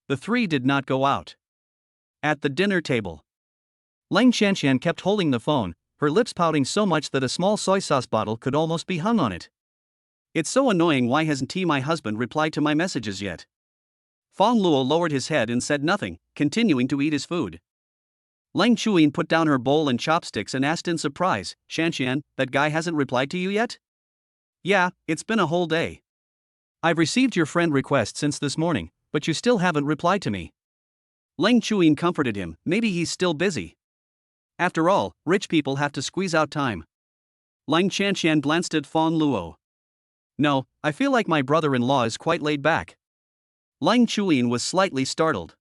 The three did not go out. At the dinner table, Lang Chanxian kept holding the phone, her lips pouting so much that a small soy sauce bottle could almost be hung on it. It's so annoying, why hasn't my husband replied to my messages yet? Fang Luo lowered his head and said nothing, continuing to eat his food. Lang Chuyin put down her bowl and chopsticks and asked in surprise, Chanxian, that guy hasn't replied to you yet? Yeah, it's been a whole day. I've received your friend request since this morning, but you still haven't replied to me. Lang Chuyin comforted him, maybe he's still busy. After all, rich people have to squeeze out time. Lang Chanxian glanced at Fang Luo. No, I feel like my brother-in-law is quite laid back. Lang Chuyin was slightly startled.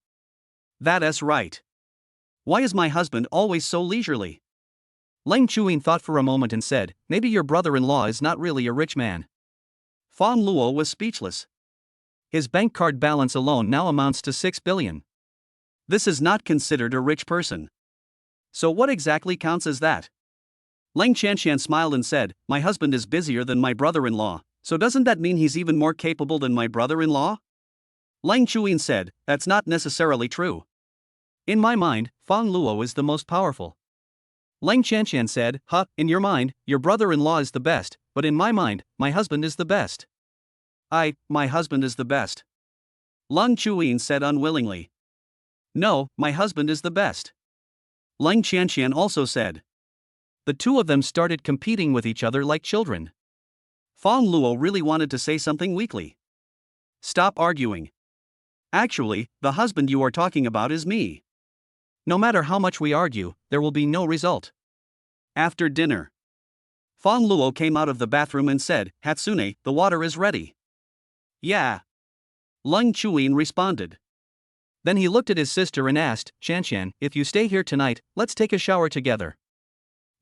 That's right. Why is my husband always so leisurely? Lang Chuyin thought for a moment and said, maybe your brother-in-law is not really a rich man. Fang Luo was speechless. His bank card balance alone now amounts to 6 billion. This is not considered a rich person. So what exactly counts as that? Lang Chanxian smiled and said, my husband is busier than my brother-in-law, so doesn't that mean he's even more capable than my brother-in-law? Lang Chuyin said, that's not necessarily true. In my mind, Fang Luo is the most powerful. Lang Chanxian said, in your mind, your brother-in-law is the best, but in my mind, my husband is the best. My husband is the best. Lang Chuyin said unwillingly. No, my husband is the best. Lang Chanxian also said. The two of them started competing with each other like children. Fang Luo really wanted to say something weakly. Stop arguing. Actually, the husband you are talking about is me. No matter how much we argue, there will be no result. After dinner, Fang Luo came out of the bathroom and said, Hatsune, the water is ready. Yeah. Lang Chuyin responded. Then he looked at his sister and asked, Chanxian, if you stay here tonight, let's take a shower together.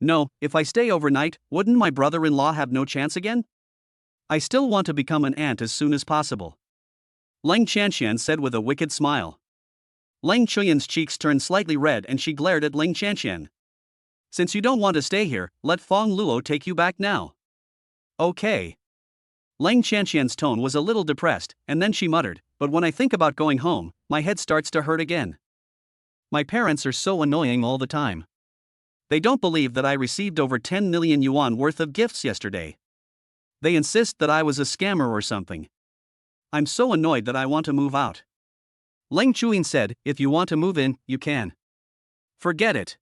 No, if I stay overnight, wouldn't my brother-in-law have no chance again? I still want to become an aunt as soon as possible. Lang Chanxian said with a wicked smile. Lang Chuyin's cheeks turned slightly red and she glared at Lang Chanxian. Since you don't want to stay here, let Fang Luo take you back now. Okay. Lang Qianqian's tone was a little depressed, and then she muttered, but when I think about going home, my head starts to hurt again. My parents are so annoying all the time. They don't believe that I received over 10 million yuan worth of gifts yesterday. They insist that I was a scammer or something. I'm so annoyed that I want to move out. Leng Chuyin said, if you want to move in, you can. Forget it.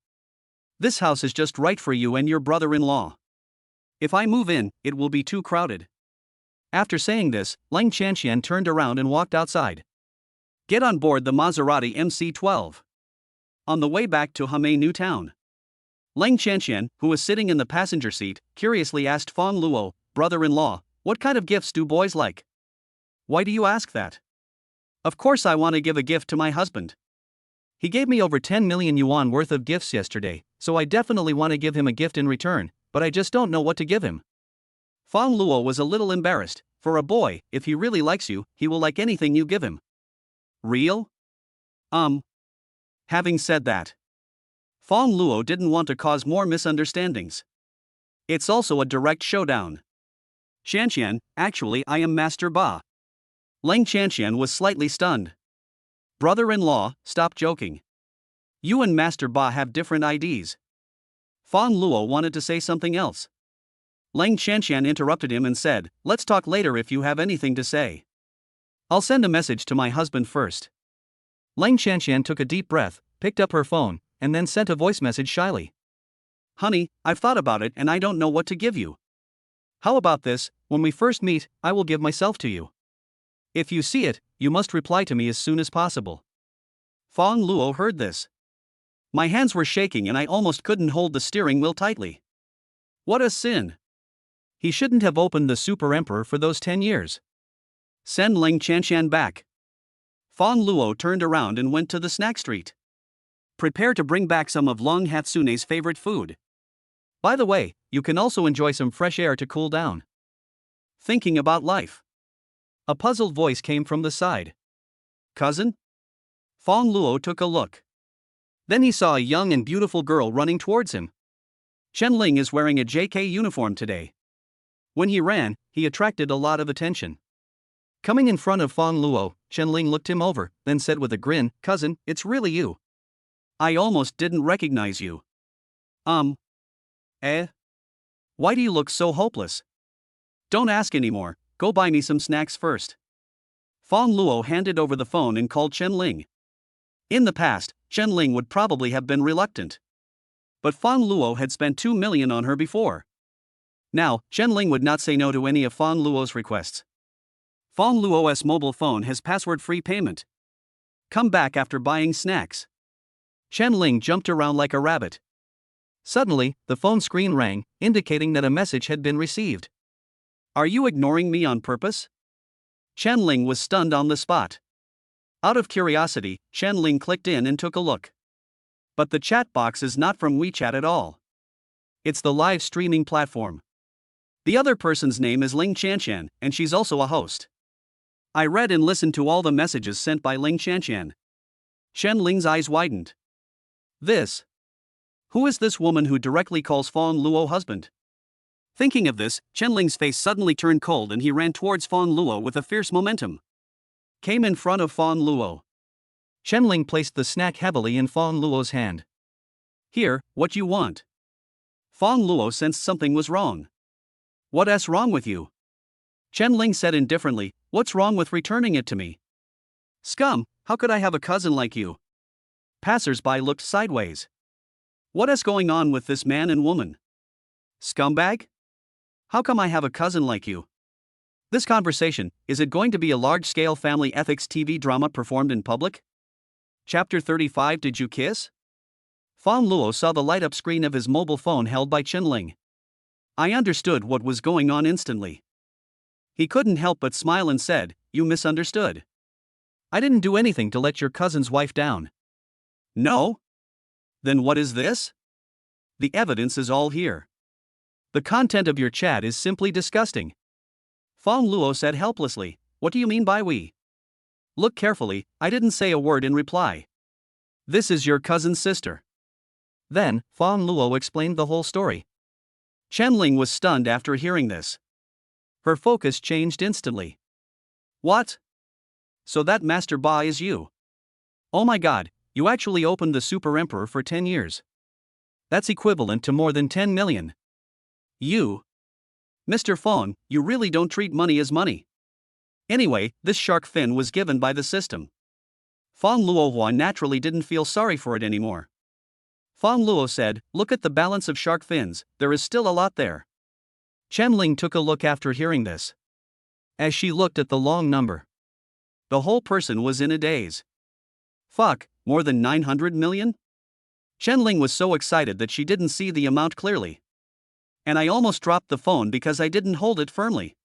This house is just right for you and your brother-in-law. If I move in, it will be too crowded. After saying this, Lang Qianqian turned around and walked outside. Get on board the Maserati MC-12. On the way back to Hamei New Town. Lang Qianqian, who was sitting in the passenger seat, curiously asked Fang Luo, brother-in-law, what kind of gifts do boys like? Why do you ask that? Of course I want to give a gift to my husband. He gave me over 10 million yuan worth of gifts yesterday, so I definitely want to give him a gift in return, but I just don't know what to give him. Fang Luo was a little embarrassed. For a boy, if he really likes you, he will like anything you give him. Real? Having said that, Fang Luo didn't want to cause more misunderstandings. It's also a direct showdown. Qianqian, actually I am Master Ba. Lang Qianqian was slightly stunned. Brother-in-law, stop joking. You and Master Ba have different IDs. Fang Luo wanted to say something else. Lang Qianqian interrupted him and said, let's talk later if you have anything to say. I'll send a message to my husband first. Lang Qianqian took a deep breath, picked up her phone, and then sent a voice message shyly. Honey, I've thought about it and I don't know what to give you. How about this, when we first meet, I will give myself to you. If you see it, you must reply to me as soon as possible. Fang Luo heard this. My hands were shaking and I almost couldn't hold the steering wheel tightly. What a sin. He shouldn't have opened the Super Emperor for those 10 years. Send Lang Qianqian back. Fang Luo turned around and went to the snack street. Prepare to bring back some of Long Hatsune's favorite food. By the way, you can also enjoy some fresh air to cool down. Thinking about life. A puzzled voice came from the side. Cousin? Fang Luo took a look. Then he saw a young and beautiful girl running towards him. Chen Ling is wearing a JK uniform today. When he ran, he attracted a lot of attention. Coming in front of Fang Luo, Chen Ling looked him over, then said with a grin, cousin, it's really you. I almost didn't recognize you. Why do you look so hopeless? Don't ask anymore, go buy me some snacks first. Fang Luo handed over the phone and called Chen Ling. In the past, Chen Ling would probably have been reluctant. But Fang Luo had spent 2 million on her before. Now, Chen Ling would not say no to any of Fang Luo's requests. Fang Luo's mobile phone has password-free payment. Come back after buying snacks. Chen Ling jumped around like a rabbit. Suddenly, the phone screen rang, indicating that a message had been received. Are you ignoring me on purpose? Chen Ling was stunned on the spot. Out of curiosity, Chen Ling clicked in and took a look. But the chat box is not from WeChat at all. It's the live streaming platform. The other person's name is Ling Qianqian, and she's also a host. I read and listened to all the messages sent by Ling Qianqian. Chen Ling's eyes widened. Who is this woman who directly calls Fang Luo husband? Thinking of this, Chen Ling's face suddenly turned cold and he ran towards Fang Luo with a fierce momentum. Came in front of Fang Luo. Chen Ling placed the snack heavily in Fang Luo's hand. Here, what you want? Fang Luo sensed something was wrong. What's wrong with you? Chen Ling said indifferently, what's wrong with returning it to me? Scum, how could I have a cousin like you? Passers-by looked sideways. What is going on with this man and woman? Scumbag? How come I have a cousin like you? This conversation, is it going to be a large-scale family ethics TV drama performed in public? Chapter 35 Did you kiss? Fang Luo saw the light-up screen of his mobile phone held by Chen Ling. I understood what was going on instantly. He couldn't help but smile and said, you misunderstood. I didn't do anything to let your cousin's wife down. No? Then what is this? The evidence is all here. The content of your chat is simply disgusting. Fang Luo said helplessly, what do you mean by we? Look carefully, I didn't say a word in reply. This is your cousin's sister. Then, Fang Luo explained the whole story. Chen Ling was stunned after hearing this. Her focus changed instantly. What? So that Master Ba is you? Oh my god, you actually opened the Super Emperor for 10 years. That's equivalent to more than 10 million. You? Mr. Fang, you really don't treat money as money. Anyway, this shark fin was given by the system. Fang Luohua naturally didn't feel sorry for it anymore. Fang Luo said, look at the balance of shark fins, there is still a lot there. Chen Ling took a look after hearing this. As she looked at the long number, the whole person was in a daze. Fuck, more than 900 million? Chen Ling was so excited that she didn't see the amount clearly. And I almost dropped the phone because I didn't hold it firmly.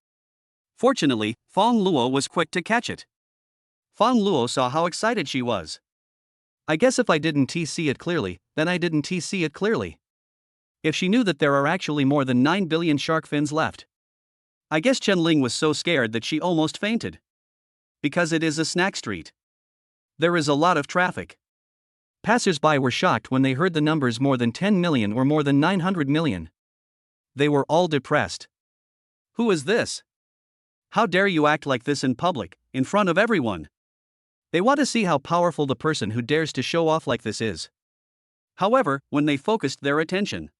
Fortunately, Fang Luo was quick to catch it. Fang Luo saw how excited she was. I guess if I didn't see it clearly, then I didn't see it clearly. If she knew that there are actually more than 9 billion shark fins left. I guess Chen Ling was so scared that she almost fainted. Because it is a snack street. There is a lot of traffic. Passers-by were shocked when they heard the numbers more than 10 million or more than 900 million. They were all depressed. Who is this? How dare you act like this in public, in front of everyone? They want to see how powerful the person who dares to show off like this is. However, when they focused their attention,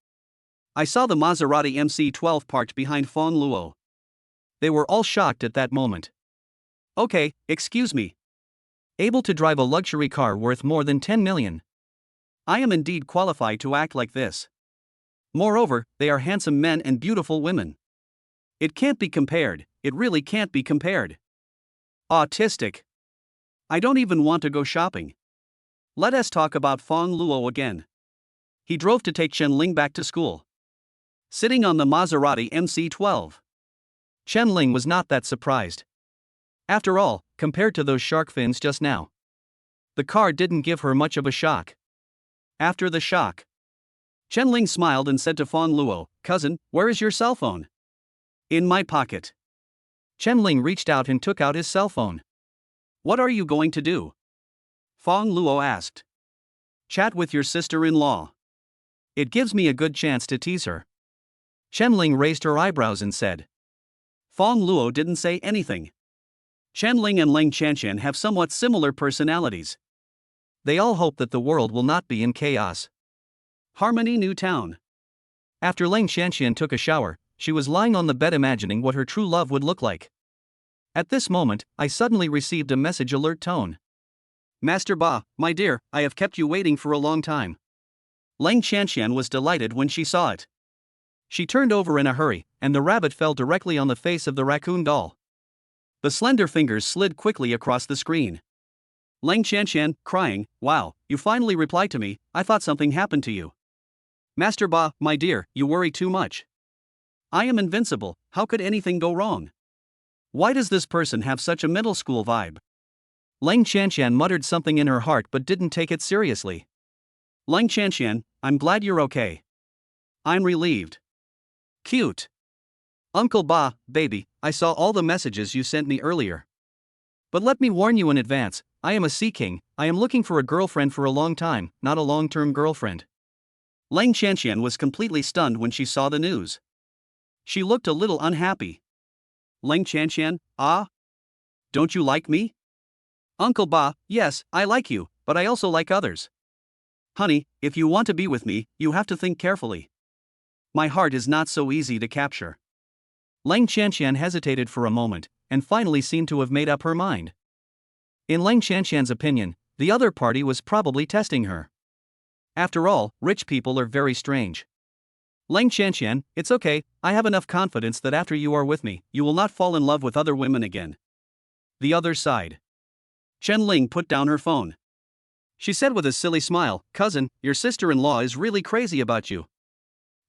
I saw the Maserati MC12 parked behind Fang Luo. They were all shocked at that moment. Okay, excuse me. Able to drive a luxury car worth more than 10 million. I am indeed qualified to act like this. Moreover, they are handsome men and beautiful women. It can't be compared, it really can't be compared. Autistic. I don't even want to go shopping. Let us talk about Fang Luo again. He drove to take Chen Ling back to school. Sitting on the Maserati MC12. Chen Ling was not that surprised. After all, compared to those shark fins just now, the car didn't give her much of a shock. After the shock, Chen Ling smiled and said to Fang Luo, cousin, where is your cell phone? In my pocket. Chen Ling reached out and took out his cell phone. What are you going to do? Fang Luo asked. Chat with your sister-in-law. It gives me a good chance to tease her. Chen Ling raised her eyebrows and said. Fang Luo didn't say anything. Chen Ling and Leng Qianqian have somewhat similar personalities. They all hope that the world will not be in chaos. Harmony New Town. After Leng Qianqian took a shower, she was lying on the bed imagining what her true love would look like. At this moment, I suddenly received a message alert tone. Master Ba, my dear, I have kept you waiting for a long time. Leng Qianqian was delighted when she saw it. She turned over in a hurry, and the rabbit fell directly on the face of the raccoon doll. The slender fingers slid quickly across the screen. Leng Qianqian, crying, wow, you finally replied to me, I thought something happened to you. Master Ba, my dear, you worry too much. I am invincible, how could anything go wrong? Why does this person have such a middle school vibe? Leng Qianqian muttered something in her heart but didn't take it seriously. Leng Qianqian, I'm glad you're okay. I'm relieved. Cute. Uncle Ba, baby, I saw all the messages you sent me earlier. But let me warn you in advance, I am a sea king, I am looking for a girlfriend for a long time, not a long-term girlfriend. Leng Qianqian was completely stunned when she saw the news. She looked a little unhappy. Leng Qianqian, ah? Don't you like me? Uncle Ba, yes, I like you, but I also like others. Honey, if you want to be with me, you have to think carefully. My heart is not so easy to capture. Leng Qianqian hesitated for a moment, and finally seemed to have made up her mind. In Leng Qianqian's opinion, the other party was probably testing her. After all, rich people are very strange. Leng Qianqian, it's okay, I have enough confidence that after you are with me, you will not fall in love with other women again. The other side. Chen Ling put down her phone. She said with a silly smile, cousin, your sister-in-law is really crazy about you.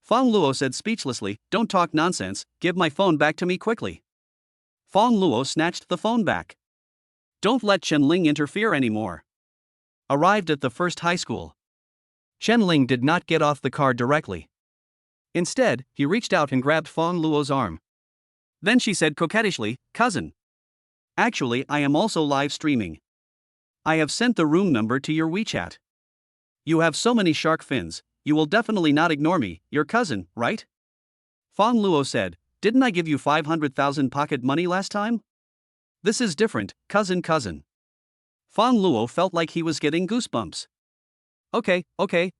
Fang Luo said speechlessly, don't talk nonsense, give my phone back to me quickly. Fang Luo snatched the phone back. Don't let Chen Ling interfere anymore. Arrived at the first high school. Chen Ling did not get off the car directly. Instead, he reached out and grabbed Fang Luo's arm. Then she said coquettishly, cousin. Actually, I am also live streaming. I have sent the room number to your WeChat. You have so many shark fins, you will definitely not ignore me, your cousin, right? Fang Luo said, didn't I give you 500,000 pocket money last time? This is different, cousin. Fang Luo felt like he was getting goosebumps. Okay,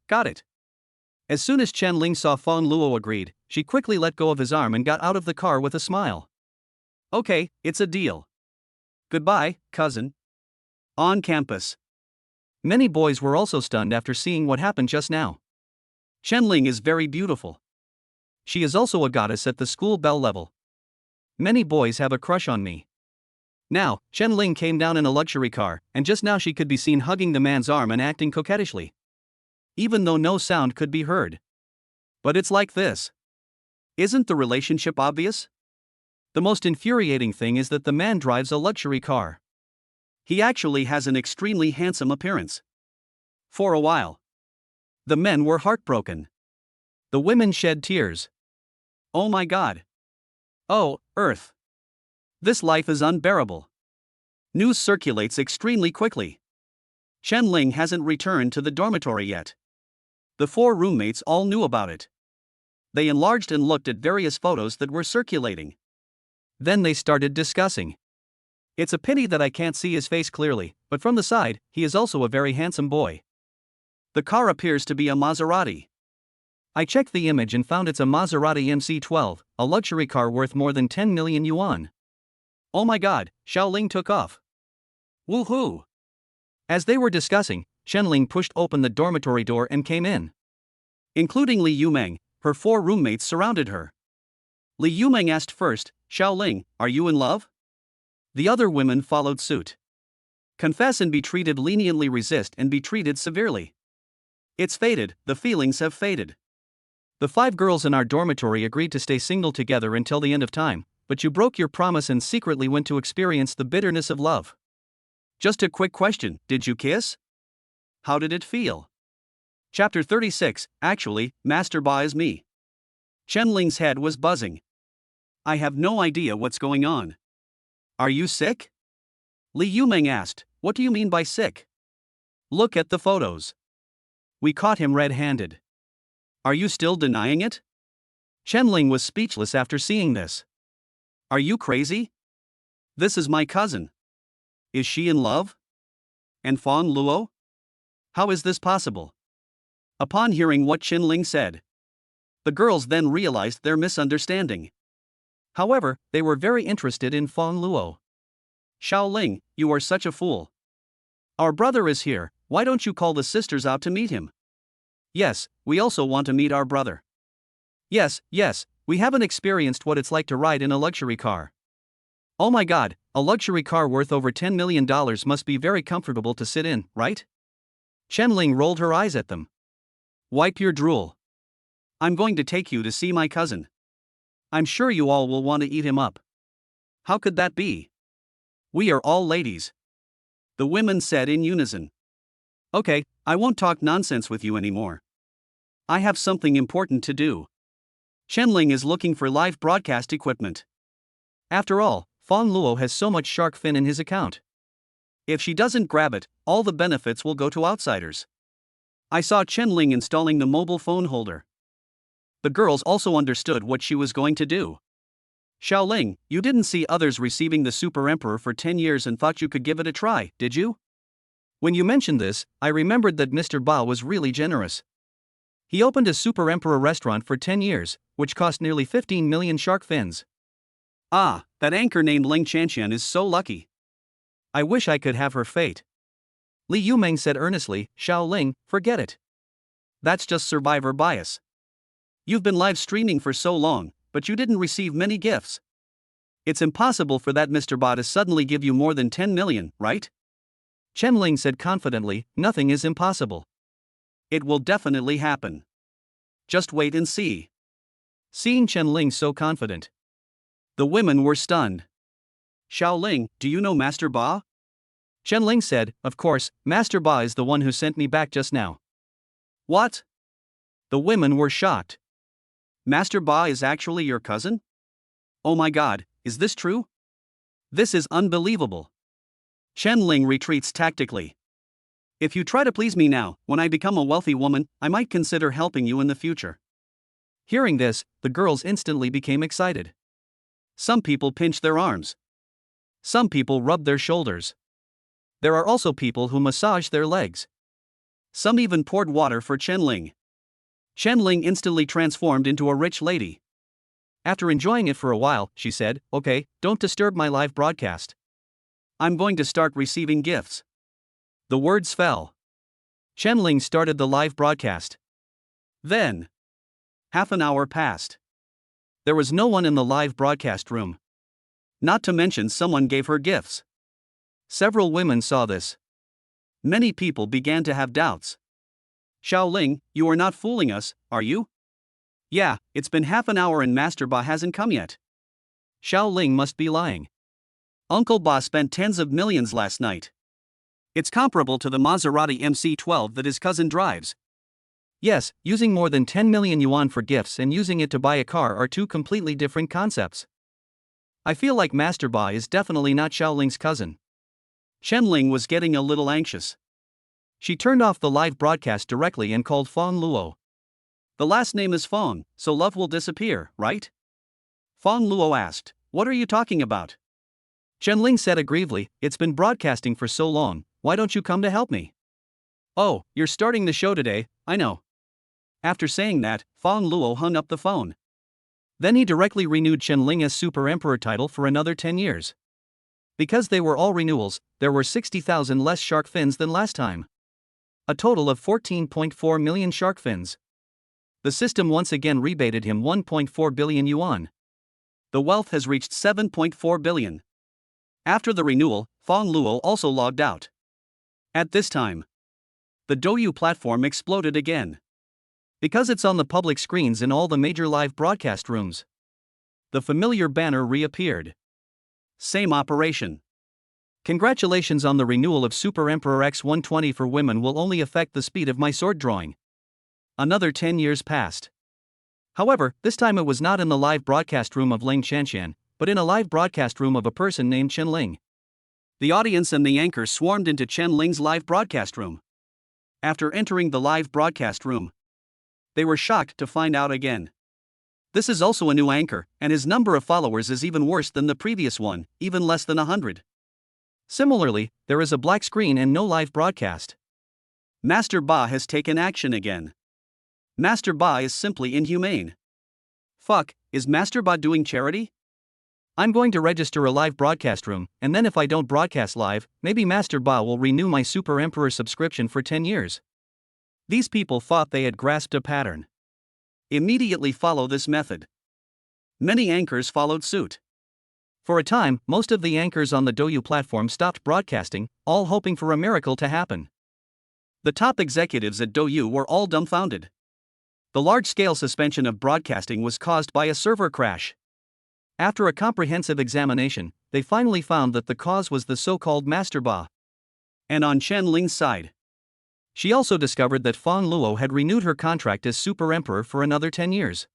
got it. As soon as Chen Ling saw Fang Luo agreed, she quickly let go of his arm and got out of the car with a smile. Okay, it's a deal. Goodbye, cousin. On campus. Many boys were also stunned after seeing what happened just now. Chen Ling is very beautiful. She is also a goddess at the school bell level. Many boys have a crush on me. Now, Chen Ling came down in a luxury car, and just now she could be seen hugging the man's arm and acting coquettishly. Even though no sound could be heard. But it's like this. Isn't the relationship obvious? The most infuriating thing is that the man drives a luxury car. He actually has an extremely handsome appearance. For a while, the men were heartbroken. The women shed tears. Oh my God. Oh, Earth. This life is unbearable. News circulates extremely quickly. Chen Ling hasn't returned to the dormitory yet. The 4 roommates all knew about it. They enlarged and looked at various photos that were circulating. Then they started discussing. It's a pity that I can't see his face clearly, but from the side, he is also a very handsome boy. The car appears to be a Maserati. I checked the image and found it's a Maserati MC12, a luxury car worth more than 10 million yuan. Oh my God, Xiaoling took off. Woohoo! As they were discussing, Chen-Ling pushed open the dormitory door and came in. Including Li Yumeng, her 4 roommates surrounded her. Li Yumeng asked first, Xiaoling, are you in love? The other women followed suit. Confess and be treated leniently, resist and be treated severely. It's faded, the feelings have faded. The 5 girls in our dormitory agreed to stay single together until the end of time, but you broke your promise and secretly went to experience the bitterness of love. Just a quick question, did you kiss? How did it feel? Chapter 36, actually, Master Ba is me. Chen Ling's head was buzzing. I have no idea what's going on. Are you sick? Li Yumeng asked, what do you mean by sick? Look at the photos. We caught him red-handed. Are you still denying it? Chen Ling was speechless after seeing this. Are you crazy? This is my cousin. Is she in love? And Fang Luo? How is this possible? Upon hearing what Chen Ling said, the girls then realized their misunderstanding. However, they were very interested in Fang Luo. Xiaoling, you are such a fool. Our brother is here, why don't you call the sisters out to meet him? Yes, we also want to meet our brother. Yes, we haven't experienced what it's like to ride in a luxury car. Oh my God, a luxury car worth over $10 million must be very comfortable to sit in, right? Chen Ling rolled her eyes at them. Wipe your drool. I'm going to take you to see my cousin. I'm sure you all will want to eat him up. How could that be? We are all ladies. The women said in unison. Okay, I won't talk nonsense with you anymore. I have something important to do. Chen Ling is looking for live broadcast equipment. After all, Fang Luo has so much shark fin in his account. If she doesn't grab it, all the benefits will go to outsiders. I saw Chen Ling installing the mobile phone holder. The girls also understood what she was going to do. Xiaoling, you didn't see others receiving the Super Emperor for 10 years and thought you could give it a try, did you? When you mentioned this, I remembered that Mr. Ba was really generous. He opened a Super Emperor restaurant for 10 years, which cost nearly 15 million shark fins. Ah, that anchor named Ling Chanxian is so lucky. I wish I could have her fate. Li Yumeng said earnestly, Xiaoling, forget it. That's just survivor bias. You've been live streaming for so long, but you didn't receive many gifts. It's impossible for that Mr. Ba to suddenly give you more than 10 million, right? Chen Ling said confidently, nothing is impossible. It will definitely happen. Just wait and see. Seeing Chen Ling so confident, the women were stunned. Xiaoling, do you know Master Ba? Chen Ling said, of course, Master Ba is the one who sent me back just now. What? The women were shocked. Master Ba is actually your cousin? Oh my God, is this true? This is unbelievable. Chen Ling retreats tactically. If you try to please me now, when I become a wealthy woman, I might consider helping you in the future. Hearing this, the girls instantly became excited. Some people pinched their arms. Some people rubbed their shoulders. There are also people who massage their legs. Some even poured water for Chen-Ling. Chen-Ling instantly transformed into a rich lady. After enjoying it for a while, she said, "Okay, don't disturb my live broadcast. I'm going to start receiving gifts." The words fell. Chen-Ling started the live broadcast. Then, half an hour passed. There was no one in the live broadcast room. Not to mention someone gave her gifts. Several women saw this. Many people began to have doubts. "Xiaoling, you are not fooling us, are you?" "Yeah, it's been half an hour and Master Ba hasn't come yet." Xiaoling must be lying. Uncle Ba spent tens of millions last night. It's comparable to the Maserati MC12 that his cousin drives. Yes, using more than 10 million yuan for gifts and using it to buy a car are two completely different concepts. I feel like Master Ba is definitely not Xiaoling's cousin. Chen-Ling was getting a little anxious. She turned off the live broadcast directly and called Fang Luo. "The last name is Fang, so love will disappear, right?" Fang Luo asked, "What are you talking about?" Chen-Ling said aggrievely, "It's been broadcasting for so long, why don't you come to help me?" "Oh, you're starting the show today, I know." After saying that, Fang Luo hung up the phone. Then he directly renewed Chen-Ling as Super Emperor title for another 10 years. Because they were all renewals, there were 60,000 less shark fins than last time. A total of 14.4 million shark fins. The system once again rebated him 1.4 billion yuan. The wealth has reached 7.4 billion. After the renewal, Fang Luo also logged out. At this time, the Douyu platform exploded again. Because it's on the public screens in all the major live broadcast rooms. The familiar banner reappeared. Same operation. Congratulations on the renewal of Super Emperor X120 for women will only affect the speed of my sword drawing. Another 10 years passed. However, this time it was not in the live broadcast room of Ling Qianxian, but in a live broadcast room of a person named Chen-Ling. The audience and the anchor swarmed into Chen-Ling's live broadcast room. After entering the live broadcast room, they were shocked to find out again. This is also a new anchor, and his number of followers is even worse than the previous one, even less than 100. Similarly, there is a black screen and no live broadcast. Master Ba has taken action again. Master Ba is simply inhumane. Fuck, is Master Ba doing charity? I'm going to register a live broadcast room, and then if I don't broadcast live, maybe Master Ba will renew my Super Emperor subscription for 10 years. These people thought they had grasped a pattern. Immediately follow this method. Many anchors followed suit. For a time, most of the anchors on the Douyu platform stopped broadcasting, all hoping for a miracle to happen. The top executives at Douyu were all dumbfounded. The large-scale suspension of broadcasting was caused by a server crash. After a comprehensive examination, they finally found that the cause was the so-called Master Ba. And on Chen-Ling's side, she also discovered that Fang Luo had renewed her contract as Super Emperor for another 10 years.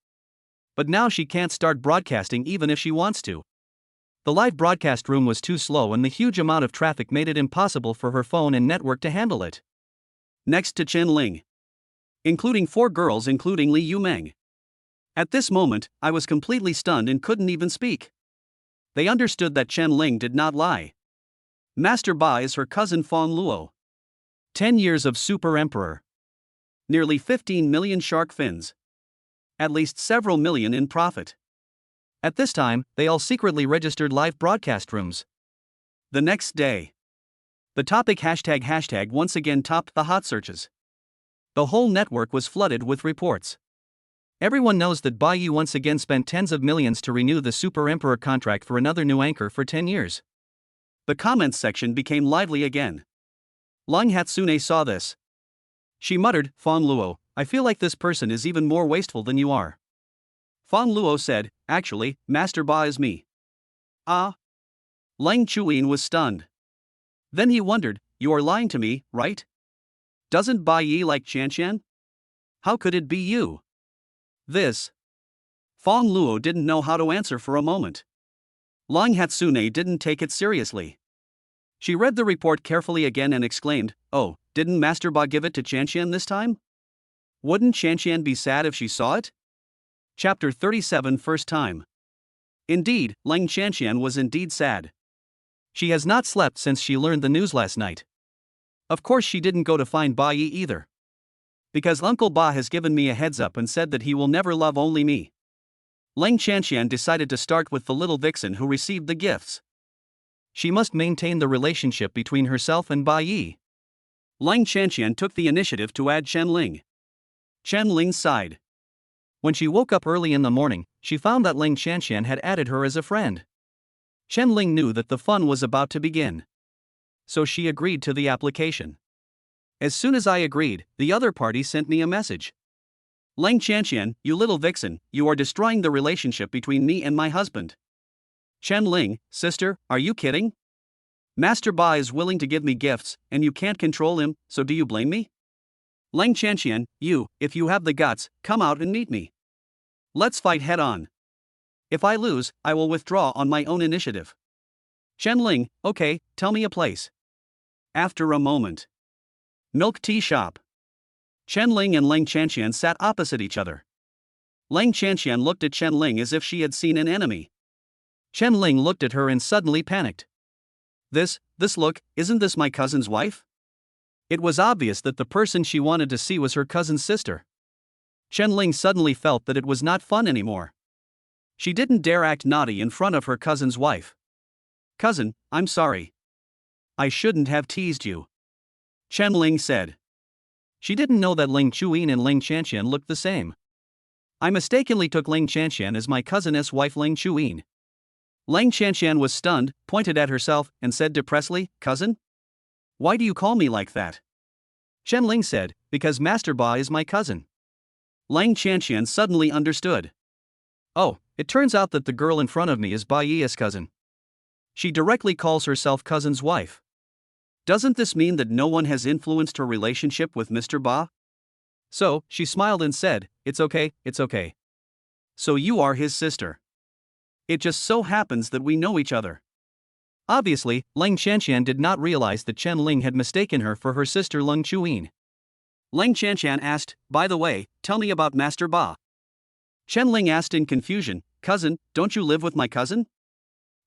But now she can't start broadcasting even if she wants to. The live broadcast room was too slow and the huge amount of traffic made it impossible for her phone and network to handle it. Next to Chen-Ling, including 4 girls including Li Yumeng. At this moment, I was completely stunned and couldn't even speak. They understood that Chen-Ling did not lie. Master Ba is her cousin Fang Luo. 10 years of Super Emperor. Nearly 15 million shark fins. At least several million in profit. At this time, they all secretly registered live broadcast rooms. The next day, the topic hashtag once again topped the hot searches. The whole network was flooded with reports. Everyone knows that Ba Yi once again spent tens of millions to renew the Super Emperor contract for another new anchor for 10 years. The comments section became lively again. Lang Hatsune saw this. She muttered, "Fang Luo, I feel like this person is even more wasteful than you are." Fang Luo said, "Actually, Master Ba is me." Ah? Lang Chuyin was stunned. Then he wondered, "You are lying to me, right? Doesn't Ba Yi like Qianxian? How could it be you?" This. Fang Luo didn't know how to answer for a moment. Lang Hatsune didn't take it seriously. She read the report carefully again and exclaimed, "Oh, Didn't Master Ba give it to Chanqian this time? Wouldn't Chanqian be sad if she saw it? Chapter 37 First Time. Indeed, Leng Chanqian was indeed sad. She has not slept since she learned the news last night. Of course she didn't go to find Ba Yi either. Because Uncle Ba has given me a heads up and said that he will never love only me. Leng Chanqian decided to start with the little vixen who received the gifts. She must maintain the relationship between herself and Ba Yi. Leng Chanqian took the initiative to add Chen Ling. Chen Ling sighed. When she woke up early in the morning, she found that Leng Chanqian had added her as a friend. Chen Ling knew that the fun was about to begin. So she agreed to the application. As soon as I agreed, the other party sent me a message. Leng Chanqian, you little vixen, you are destroying the relationship between me and my husband. Chen Ling, sister, are you kidding? Master Ba is willing to give me gifts, and you can't control him, so do you blame me? Leng Chanqian, you, if you have the guts, come out and meet me. Let's fight head on. If I lose, I will withdraw on my own initiative. Chen Ling, okay, tell me a place. After a moment. Milk tea shop. Chen Ling and Leng Chanqian sat opposite each other. Leng Chanqian looked at Chen Ling as if she had seen an enemy. Chen Ling looked at her and suddenly panicked. This look, isn't this my cousin's wife? It was obvious that the person she wanted to see was her cousin's sister. Chen Ling suddenly felt that it was not fun anymore. She didn't dare act naughty in front of her cousin's wife. Cousin, I'm sorry. I shouldn't have teased you. Chen Ling said. She didn't know that Ling Chuyin and Leng Chanqian looked the same. I mistakenly took Leng Chanqian as my cousin's wife Ling Chuyin. Leng Chanqian was stunned, pointed at herself, and said depressedly, Cousin? Why do you call me like that? Chen Ling said, because Master Ba is my cousin. Leng Chanqian suddenly understood. Oh, it turns out that the girl in front of me is Ba Yi's cousin. She directly calls herself cousin's wife. Doesn't this mean that no one has influenced her relationship with Mr. Ba? So, she smiled and said, it's okay, it's okay. So you are his sister. It just so happens that we know each other. Obviously, Leng Chanqian did not realize that Chen Ling had mistaken her for her sister Leng Chuyin. Leng Chanqian asked, by the way, tell me about Master Ba. Chen Ling asked in confusion, Cousin, don't you live with my cousin?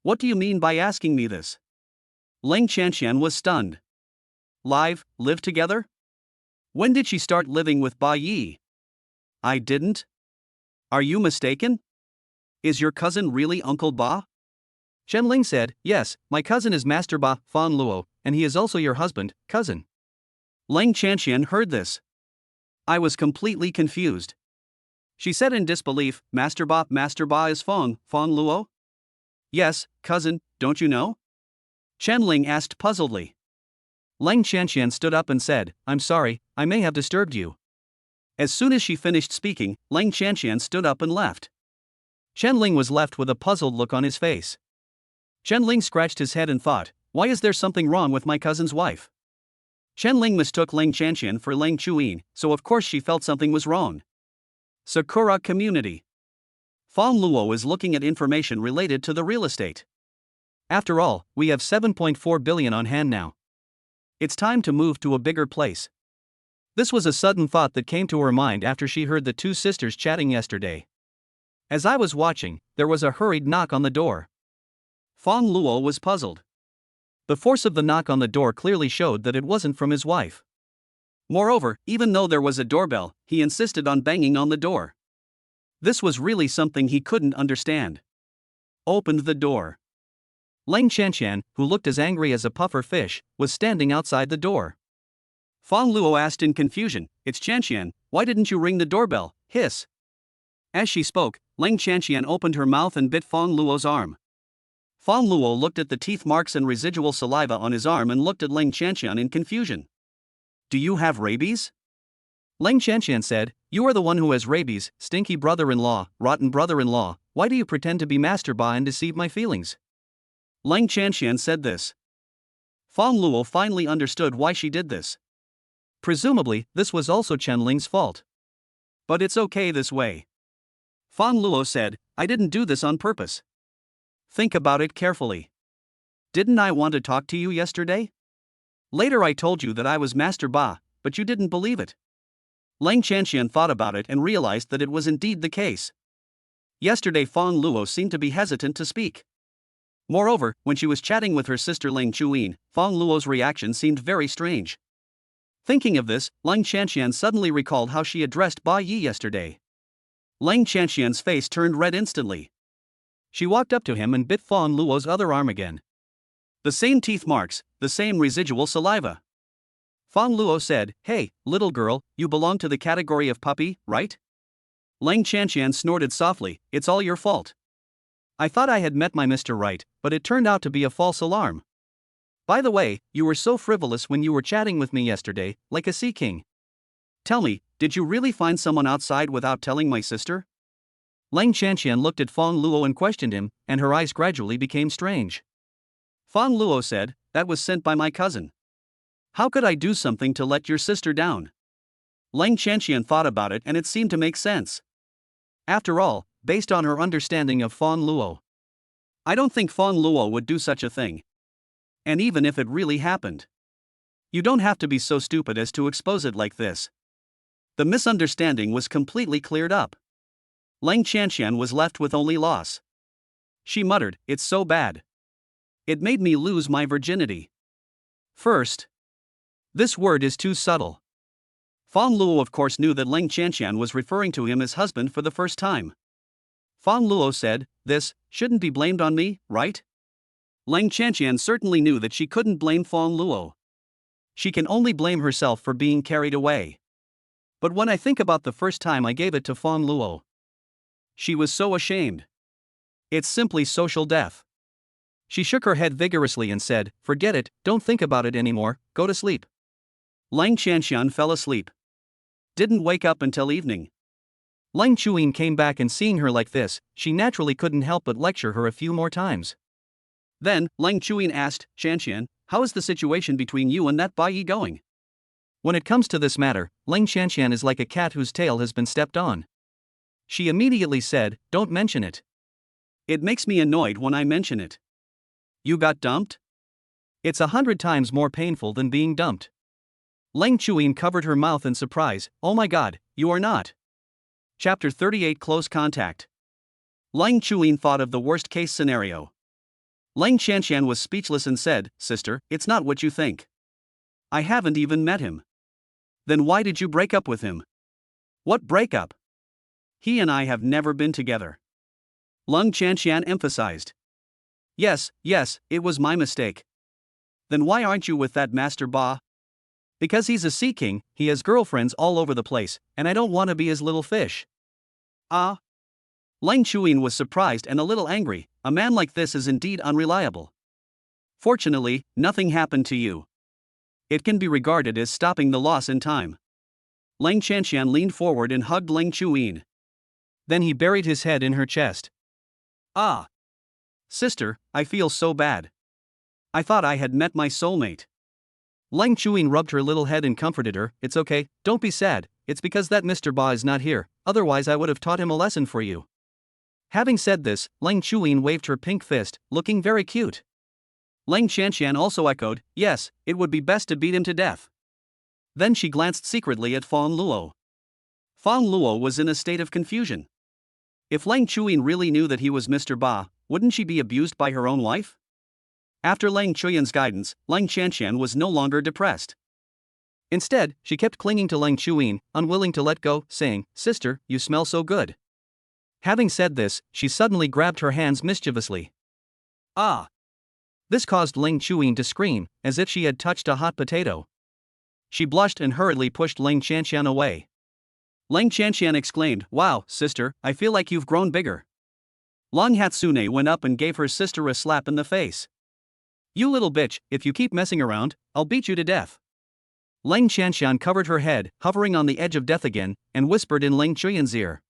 What do you mean by asking me this? Leng Chanqian was stunned. Live together? When did she start living with Ba Yi? I didn't. Are you mistaken? Is your cousin really Uncle Ba? Chen Ling said, yes, my cousin is Master Ba, Fan Luo, and he is also your husband, cousin. Leng Chanqian heard this. I was completely confused. She said in disbelief, Master Ba is Fang Luo? Yes, cousin, don't you know? Chen Ling asked puzzledly. Leng Chanqian stood up and said, I'm sorry, I may have disturbed you. As soon as she finished speaking, Leng Chanqian stood up and left. Chen Ling was left with a puzzled look on his face. Chen Ling scratched his head and thought, why is there something wrong with my cousin's wife? Chen Ling mistook Leng Chanqian for Leng Chuyin, so of course she felt something was wrong. Sakura Community. Fang Luo is looking at information related to the real estate. After all, we have 7.4 billion on hand now. It's time to move to a bigger place. This was a sudden thought that came to her mind after she heard the two sisters chatting yesterday. As I was watching, there was a hurried knock on the door. Fang Luo was puzzled. The force of the knock on the door clearly showed that it wasn't from his wife. Moreover, even though there was a doorbell, he insisted on banging on the door. This was really something he couldn't understand. Opened the door. Leng Chanqian, who looked as angry as a puffer fish, was standing outside the door. Fang Luo asked in confusion, It's Chanqian, why didn't you ring the doorbell? Hiss. As she spoke, Leng Chanqian opened her mouth and bit Fang Luo's arm. Fang Luo looked at the teeth marks and residual saliva on his arm and looked at Leng Chanqian in confusion. Do you have rabies? Leng Chanqian said, You are the one who has rabies, stinky brother-in-law, rotten brother-in-law, why do you pretend to be Master Ba and deceive my feelings? Leng Chanqian said this. Fang Luo finally understood why she did this. Presumably, this was also Chen Ling's fault. But it's okay this way. Fang Luo said, I didn't do this on purpose. Think about it carefully. Didn't I want to talk to you yesterday? Later I told you that I was Master Ba, but you didn't believe it. Lang Chanxian thought about it and realized that it was indeed the case. Yesterday Fang Luo seemed to be hesitant to speak. Moreover, when she was chatting with her sister Ling Chuyin, Fang Luo's reaction seemed very strange. Thinking of this, Lang Chanxian suddenly recalled how she addressed Ba Yi yesterday. Lang Chanxian's face turned red instantly. She walked up to him and bit Fang Luo's other arm again. The same teeth marks, the same residual saliva. Fang Luo said, "Hey, little girl, you belong to the category of puppy, right?" Lang Chanxian snorted softly, "It's all your fault. I thought I had met my Mr. Right, but it turned out to be a false alarm. By the way, you were so frivolous when you were chatting with me yesterday, like a sea king. Tell me, did you really find someone outside without telling my sister?" Lang Chanxian looked at Fang Luo and questioned him, and her eyes gradually became strange. Fang Luo said, "That was sent by my cousin. How could I do something to let your sister down?" Lang Chanxian thought about it and it seemed to make sense. After all, based on her understanding of Fang Luo, I don't think Fang Luo would do such a thing. And even if it really happened, you don't have to be so stupid as to expose it like this. The misunderstanding was completely cleared up. Lang Chanxian was left with only loss. She muttered, "It's so bad. It made me lose my virginity." First, this word is too subtle. Fang Luo of course knew that Lang Chanxian was referring to him as husband for the first time. Fang Luo said, "This shouldn't be blamed on me, right?" Lang Chanxian certainly knew that she couldn't blame Fang Luo. She can only blame herself for being carried away. But when I think about the first time I gave it to Fang Luo, she was so ashamed. It's simply social death. She shook her head vigorously and said, "Forget it, don't think about it anymore, go to sleep." Lang Chanxian fell asleep. Didn't wake up until evening. Lang Chuyin came back and seeing her like this, she naturally couldn't help but lecture her a few more times. Then, Lang Chuyin asked, "Chanxian, how is the situation between you and that Bai Yi going?" When it comes to this matter, Lang Chanxian is like a cat whose tail has been stepped on. She immediately said, "Don't mention it. It makes me annoyed when I mention it." "You got dumped?" "It's 100 times more painful than being dumped." Lang Chuyin covered her mouth in surprise, "Oh my god, you are not." Chapter 38 Close Contact. Lang Chuyin thought of the worst case scenario. Lang Chanxian was speechless and said, "Sister, it's not what you think. I haven't even met him." "Then why did you break up with him?" "What breakup? He and I have never been together." Lang Chanxian emphasized. Yes, it was my mistake." "Then why aren't you with that Master Ba?" "Because he's a sea king, he has girlfriends all over the place, and I don't want to be his little fish." "Ah?" Lang Chuyin was surprised and a little angry. A man like this is indeed unreliable. "Fortunately, nothing happened to you. It can be regarded as stopping the loss in time." Lang Chanxian leaned forward and hugged Lang Chuyin. Then he buried his head in her chest. "Ah. Sister, I feel so bad. I thought I had met my soulmate." Lang Chuyin rubbed her little head and comforted her, "It's okay, don't be sad, it's because that Mr. Ba is not here, otherwise I would have taught him a lesson for you." Having said this, Lang Chuyin waved her pink fist, looking very cute. Lang Chanxian also echoed, "Yes, it would be best to beat him to death." Then she glanced secretly at Fang Luo. Fang Luo was in a state of confusion. If Lang Chuyin really knew that he was Mr. Ba, wouldn't she be abused by her own wife? After Lang Chuyin's guidance, Lang Chanxian was no longer depressed. Instead, she kept clinging to Lang Chuyin, unwilling to let go, saying, "Sister, you smell so good." Having said this, she suddenly grabbed her hands mischievously. "Ah!" This caused Lang Chuyin to scream, as if she had touched a hot potato. She blushed and hurriedly pushed Lang Chanxian away. Lang Chanxian exclaimed, "Wow, sister, I feel like you've grown bigger." Lang Hatsune went up and gave her sister a slap in the face. "You little bitch, if you keep messing around, I'll beat you to death." Lang Chanxian covered her head, hovering on the edge of death again, and whispered in Lang Chuyin's ear.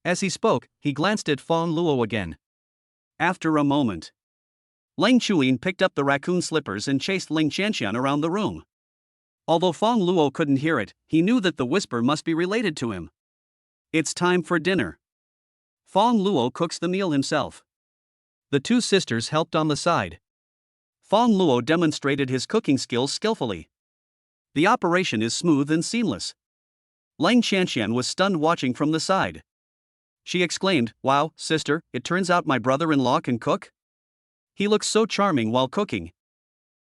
As he spoke, he glanced at Fang Luo again. After a moment, Lang Chuyin picked up the raccoon slippers and chased Lang Chanxian around the room. Although Fang Luo couldn't hear it, he knew that the whisper must be related to him. "It's time for dinner." Fang Luo cooks the meal himself. The two sisters helped on the side. Fang Luo demonstrated his cooking skills skillfully. The operation is smooth and seamless. Lang Qianqian was stunned watching from the side. She exclaimed, "Wow, sister, it turns out my brother-in-law can cook? He looks so charming while cooking."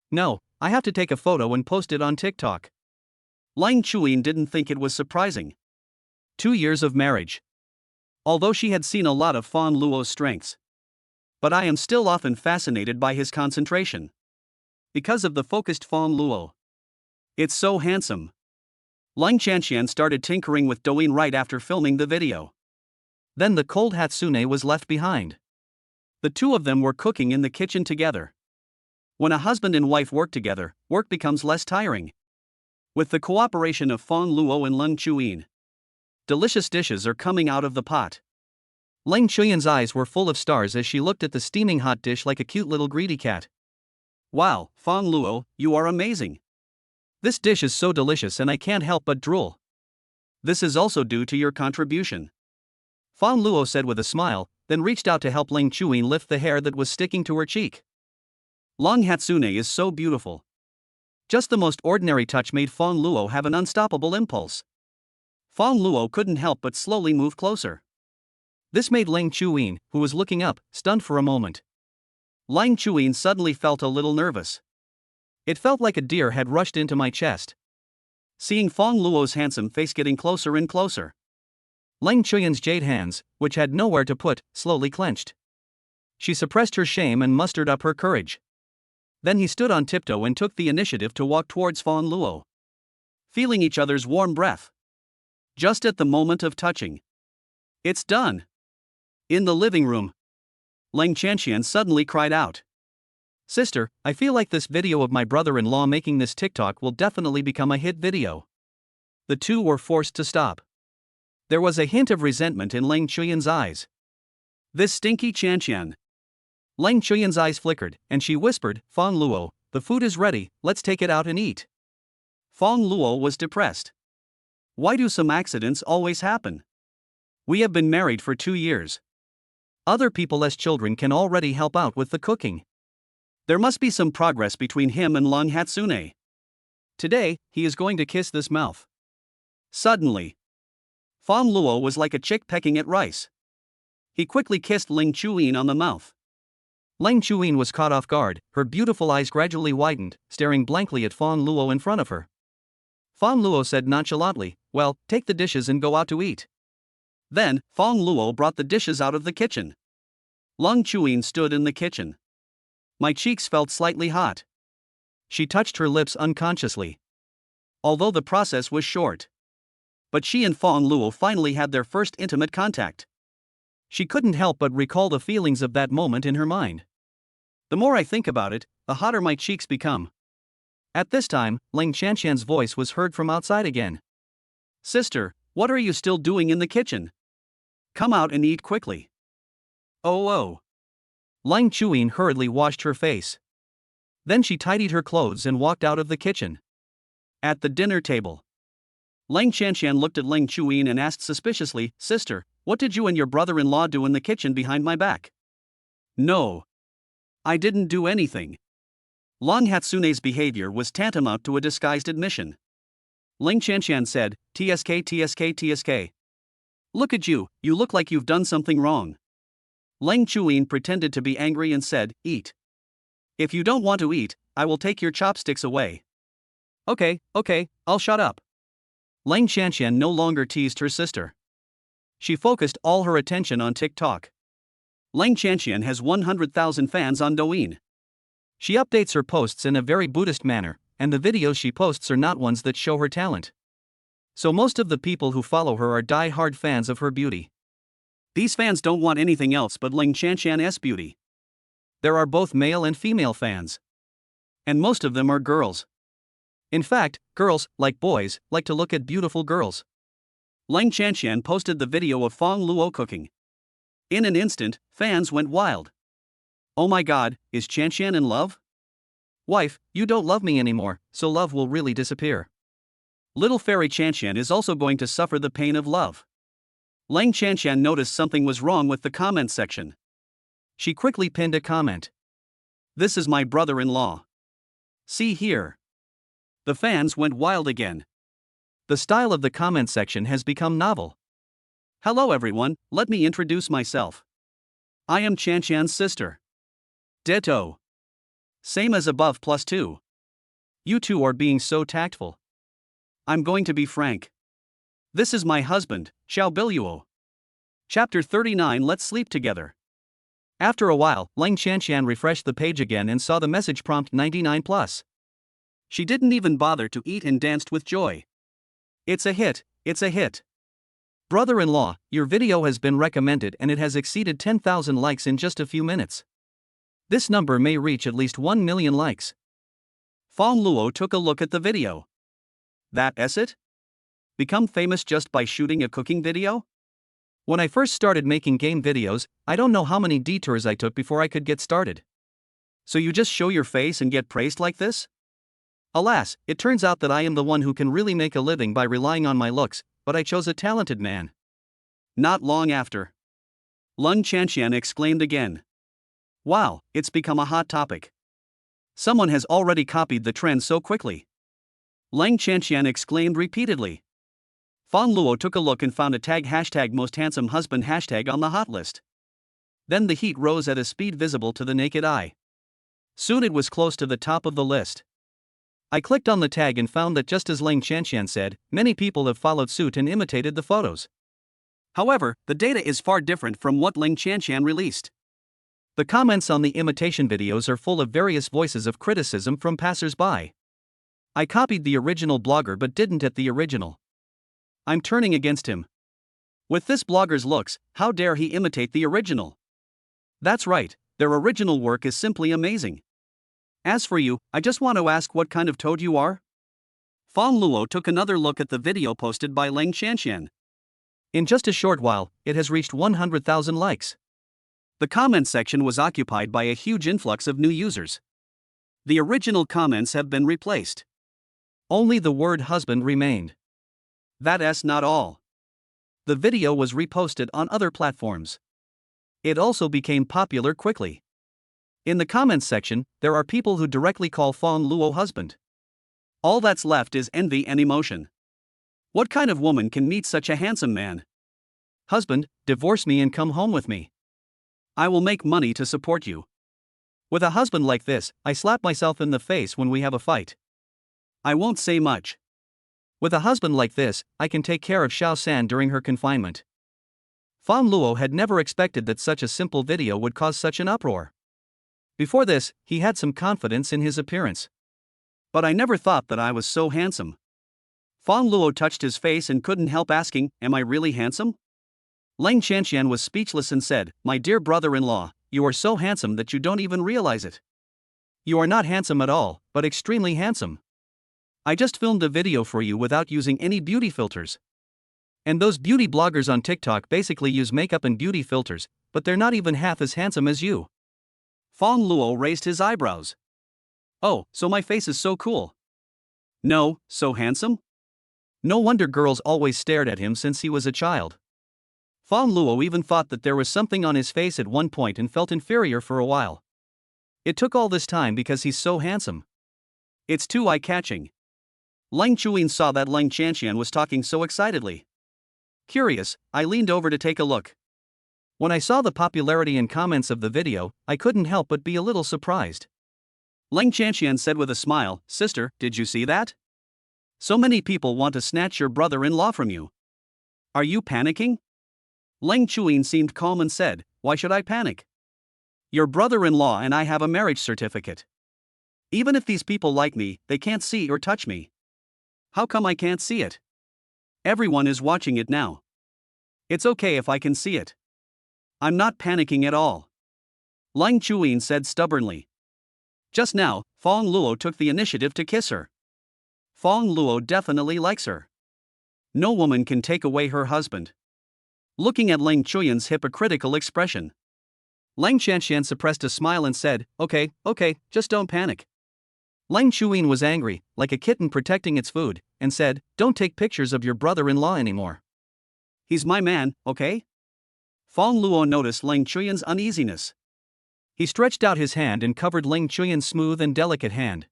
No, I have to take a photo and post it on TikTok. Lang Chuyin didn't think it was surprising. 2 years of marriage. Although she had seen a lot of Fang Luo's strengths. But I am still often fascinated by his concentration. Because of the focused Fang Luo. It's so handsome. Lang Qianqian started tinkering with Douyin right after filming the video. Then the cold Hatsune was left behind. The two of them were cooking in the kitchen together. When a husband and wife work together, work becomes less tiring. With the cooperation of Fang Luo and Lang Chuyin, delicious dishes are coming out of the pot. Lang Chuyan's eyes were full of stars as she looked at the steaming hot dish like a cute little greedy cat. Wow, Fang Luo, you are amazing. This dish is so delicious and I can't help but drool. This is also due to your contribution, Fang Luo said with a smile, then reached out to help Lang Chuyin lift the hair that was sticking to her cheek. Lang Hatsune is so beautiful. Just the most ordinary touch made Fang Luo have an unstoppable impulse. Fang Luo couldn't help but slowly move closer. This made Lang Chuyin, who was looking up, stunned for a moment. Lang Chuyin suddenly felt a little nervous. It felt like a deer had rushed into my chest. Seeing Fang Luo's handsome face getting closer and closer, Lang Chuyin's jade hands, which had nowhere to put, slowly clenched. She suppressed her shame and mustered up her courage. Then he stood on tiptoe and took the initiative to walk towards Fang Luo. Feeling each other's warm breath. Just at the moment of touching. It's done. In the living room, Lang Qianqian suddenly cried out. Sister, I feel like this video of my brother-in-law making this TikTok will definitely become a hit video. The two were forced to stop. There was a hint of resentment in Lang Chuyin's eyes. This stinky Qianqian. Lang Chuyin's eyes flickered, and she whispered, Fang Luo, the food is ready, let's take it out and eat. Fang Luo was depressed. Why do some accidents always happen? We have been married for 2 years. Other people as children can already help out with the cooking. There must be some progress between him and Lang Hatsune. Today, he is going to kiss this mouth. Suddenly, Fang Luo was like a chick pecking at rice. He quickly kissed Lang Chuyin on the mouth. Lang Chuyin was caught off guard, her beautiful eyes gradually widened, staring blankly at Fang Luo in front of her. Fang Luo said nonchalantly, well, take the dishes and go out to eat. Then, Fang Luo brought the dishes out of the kitchen. Lang Chuyin stood in the kitchen. My cheeks felt slightly hot. She touched her lips unconsciously. Although the process was short. But she and Fang Luo finally had their first intimate contact. She couldn't help but recall the feelings of that moment in her mind. The more I think about it, the hotter my cheeks become. At this time, Lang Qianqian's voice was heard from outside again. Sister, what are you still doing in the kitchen? Come out and eat quickly. Oh. Lang Chuyin hurriedly washed her face. Then she tidied her clothes and walked out of the kitchen. At the dinner table, Lang Qianqian looked at Lang Chuyin and asked suspiciously, Sister, what did you and your brother-in-law do in the kitchen behind my back? No. I didn't do anything. Lang Hatsune's behavior was tantamount to a disguised admission. Lang Qianqian said, TSK. Look at you, you look like you've done something wrong. Lang Chuyin pretended to be angry and said, Eat. If you don't want to eat, I will take your chopsticks away. Okay, I'll shut up. Lang Qianqian no longer teased her sister. She focused all her attention on TikTok. Lang Qianqian has 100,000 fans on Douyin. She updates her posts in a very Buddhist manner, and the videos she posts are not ones that show her talent. So most of the people who follow her are die-hard fans of her beauty. These fans don't want anything else but Lang Qianqian's beauty. There are both male and female fans. And most of them are girls. In fact, girls, like boys, like to look at beautiful girls. Lang Qianqian posted the video of Fang Luo cooking. In an instant, fans went wild. Oh my god, is Qianqian in love? Wife, you don't love me anymore, so love will really disappear. Little fairy Qianqian is also going to suffer the pain of love. Lang Qianqian noticed something was wrong with the comment section. She quickly pinned a comment. This is my brother-in-law. See here. The fans went wild again. The style of the comment section has become novel. Hello everyone, let me introduce myself. I am Chanchan's sister. Ditto. Same as above +2. You two are being so tactful. I'm going to be frank. This is my husband, Xiao Biluo. Chapter 39. Let's sleep together. After a while, Lang Chanchan refreshed the page again and saw the message prompt 99+. She didn't even bother to eat and danced with joy. It's a hit, it's a hit. Brother-in-law, your video has been recommended and it has exceeded 10,000 likes in just a few minutes. This number may reach at least 1 million likes. Fang Luo took a look at the video. That's it? Become famous just by shooting a cooking video? When I first started making game videos, I don't know how many detours I took before I could get started. So you just show your face and get praised like this? Alas, it turns out that I am the one who can really make a living by relying on my looks, but I chose a talented man. Not long after. Lung Chanshan exclaimed again. Wow, it's become a hot topic. Someone has already copied the trend so quickly. Lang Chanshan exclaimed repeatedly. Fang Luo took a look and found a tag #MostHandsomeHusband hashtag on the hot list. Then the heat rose at a speed visible to the naked eye. Soon it was close to the top of the list. I clicked on the tag and found that just as Lang Chanshan said, many people have followed suit and imitated the photos. However, the data is far different from what Lang Chanshan released. The comments on the imitation videos are full of various voices of criticism from passers-by. I copied the original blogger but didn't at the original. I'm turning against him. With this blogger's looks, how dare he imitate the original? That's right, their original work is simply amazing. As for you, I just want to ask what kind of toad you are? Fang Luo took another look at the video posted by Lang Chanshan. In just a short while, it has reached 100,000 likes. The comment section was occupied by a huge influx of new users. The original comments have been replaced. Only the word husband remained. That's not all. The video was reposted on other platforms. It also became popular quickly. In the comments section, there are people who directly call Fang Luo husband. All that's left is envy and emotion. What kind of woman can meet such a handsome man? Husband, divorce me and come home with me. I will make money to support you. With a husband like this, I slap myself in the face when we have a fight. I won't say much. With a husband like this, I can take care of Xiao San during her confinement. Fang Luo had never expected that such a simple video would cause such an uproar. Before this, he had some confidence in his appearance. But I never thought that I was so handsome. Fang Luo touched his face and couldn't help asking, am I really handsome? Lang Chanshan was speechless and said, my dear brother-in-law, you are so handsome that you don't even realize it. You are not handsome at all, but extremely handsome. I just filmed a video for you without using any beauty filters. And those beauty bloggers on TikTok basically use makeup and beauty filters, but they're not even half as handsome as you. Fang Luo raised his eyebrows. Oh, so my face is so cool. No, so handsome? No wonder girls always stared at him since he was a child. Fang Luo even thought that there was something on his face at one point and felt inferior for a while. It took all this time because he's so handsome. It's too eye-catching. Lang Chuyin saw that Lang Chanshan was talking so excitedly. Curious, I leaned over to take a look. When I saw the popularity and comments of the video, I couldn't help but be a little surprised. Lang Chanshan said with a smile, sister, did you see that? So many people want to snatch your brother-in-law from you. Are you panicking? Lang Chuyin seemed calm and said, why should I panic? Your brother-in-law and I have a marriage certificate. Even if these people like me, they can't see or touch me. How come I can't see it? Everyone is watching it now. It's okay if I can see it. I'm not panicking at all. Lang Chuyin said stubbornly. Just now, Fang Luo took the initiative to kiss her. Fang Luo definitely likes her. No woman can take away her husband. Looking at Lang Chuyin's hypocritical expression, Lang Chanshan suppressed a smile and said, okay, just don't panic. Lang Chuyin was angry, like a kitten protecting its food, and said, don't take pictures of your brother-in-law anymore. He's my man, okay? Fang Luo noticed Lang Chuyin's uneasiness. He stretched out his hand and covered Ling Chuyan's smooth and delicate hand.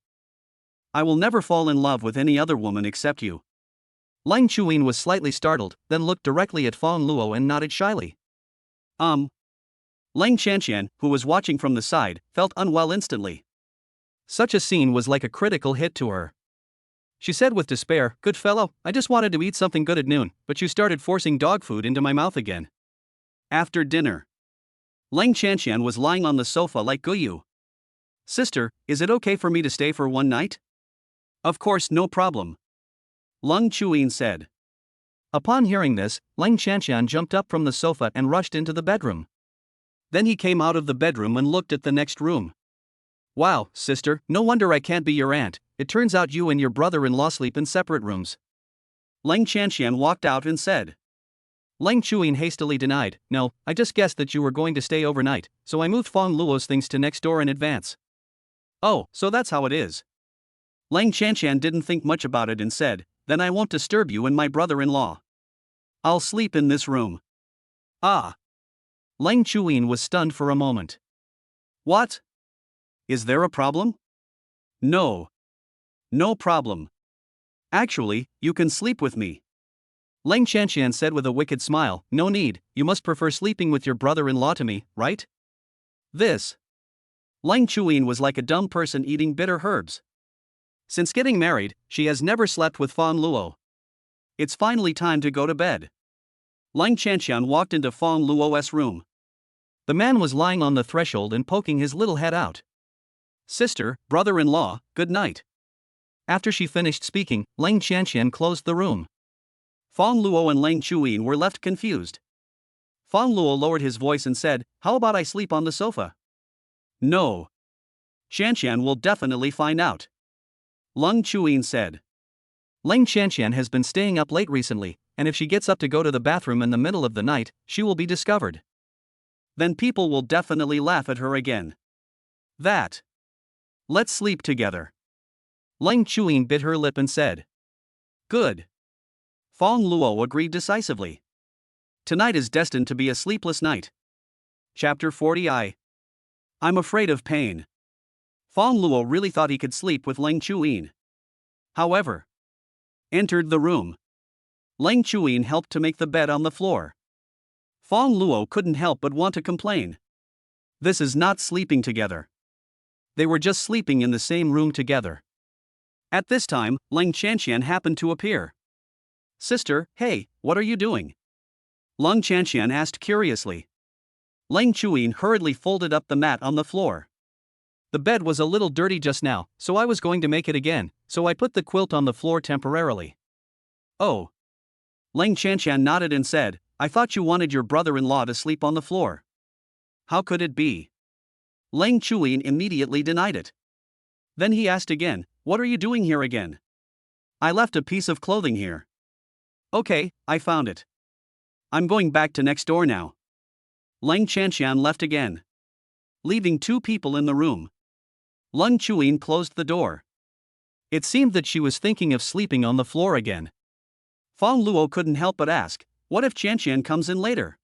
I will never fall in love with any other woman except you. Ling Chuyan was slightly startled, then looked directly at Fang Luo and nodded shyly. Ling Qianqian, who was watching from the side, felt unwell instantly. Such a scene was like a critical hit to her. She said with despair, "Good fellow, I just wanted to eat something good at noon, but you started forcing dog food into my mouth again." After dinner, Ling Qianqian was lying on the sofa like Guyu. Sister, is it okay for me to stay for one night? Of course, no problem. Lung Chuyin said. Upon hearing this, Ling Qianqian jumped up from the sofa and rushed into the bedroom. Then he came out of the bedroom and looked at the next room. Wow, sister, no wonder I can't be your aunt. It turns out you and your brother-in-law sleep in separate rooms. Ling Qianqian walked out and said. Ling Chuyin hastily denied, "No, I just guessed that you were going to stay overnight, so I moved Fang Luo's things to next door in advance." Oh, so that's how it is. Ling Qianqian didn't think much about it and said, "Then I won't disturb you and my brother-in-law. I'll sleep in this room." Ah! Ling Chuyin was stunned for a moment. What? Is there a problem? No. No problem. Actually, you can sleep with me. Ling Qianqian said with a wicked smile, "No need, you must prefer sleeping with your brother-in-law to me, right?" This. Ling Chuyin was like a dumb person eating bitter herbs. Since getting married, she has never slept with Fang Luo. It's finally time to go to bed. Ling Qianqian walked into Fang Luo's room. The man was lying on the threshold and poking his little head out. Sister, brother-in-law, good night. After she finished speaking, Ling Qianqian closed the room. Fang Luo and Ling Chuyin were left confused. Fang Luo lowered his voice and said, "How about I sleep on the sofa?" No. Qianqian will definitely find out. Lung Chuyin said. Ling Qianqian has been staying up late recently, and if she gets up to go to the bathroom in the middle of the night, she will be discovered. Then people will definitely laugh at her again. That. Let's sleep together. Ling Chuyin bit her lip and said. Good. Fang Luo agreed decisively. Tonight is destined to be a sleepless night. Chapter 40. I'm afraid of pain. Fang Luo really thought he could sleep with Ling Chuyin. However, entered the room. Ling Chuyin helped to make the bed on the floor. Fang Luo couldn't help but want to complain. This is not sleeping together. They were just sleeping in the same room together. At this time, Ling Qianqian happened to appear. Sister, hey, what are you doing? Ling Qianqian asked curiously. Ling Chuyin hurriedly folded up the mat on the floor. The bed was a little dirty just now, so I was going to make it again, so I put the quilt on the floor temporarily. Oh. Ling Qianqian nodded and said, I thought you wanted your brother-in-law to sleep on the floor. How could it be? Ling Chuyin immediately denied it. Then he asked again, what are you doing here again? I left a piece of clothing here. Okay, I found it. I'm going back to next door now. Ling Qianqian left again, leaving two people in the room. Lung Chuyin closed the door. It seemed that she was thinking of sleeping on the floor again. Fang Luo couldn't help but ask, what if Qianqian comes in later?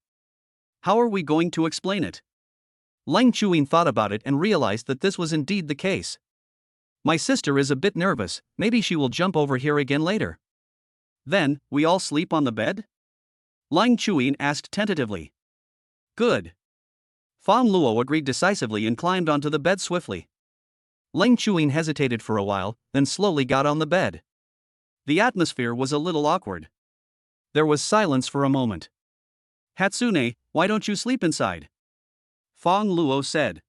How are we going to explain it? Ling Chuyin thought about it and realized that this was indeed the case. My sister is a bit nervous, maybe she will jump over here again later. Then, we all sleep on the bed? Ling Chuyin asked tentatively. Good. Fang Luo agreed decisively and climbed onto the bed swiftly. Ling Chuyin hesitated for a while, then slowly got on the bed. The atmosphere was a little awkward. There was silence for a moment. Hatsune, why don't you sleep inside? Fang Luo said.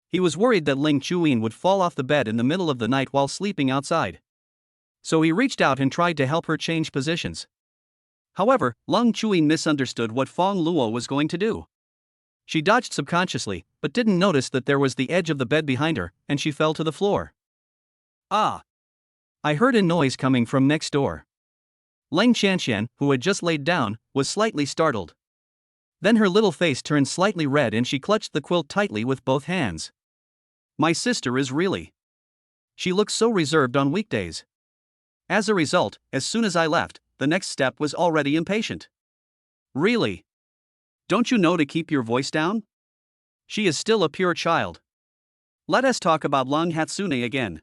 He was worried that Ling Chuyin would fall off the bed in the middle of the night while sleeping outside. So he reached out and tried to help her change positions. However, Lung Chuyin misunderstood what Fang Luo was going to do. She dodged subconsciously, but didn't notice that there was the edge of the bed behind her, and she fell to the floor. Ah! I heard a noise coming from next door. Ling Qianqian, who had just laid down, was slightly startled. Then her little face turned slightly red and she clutched the quilt tightly with both hands. My sister is really. She looks so reserved on weekdays. As a result, as soon as I left, the next step was already impatient. Really? Don't you know to keep your voice down? She is still a pure child. Let us talk about Long Hatsune again.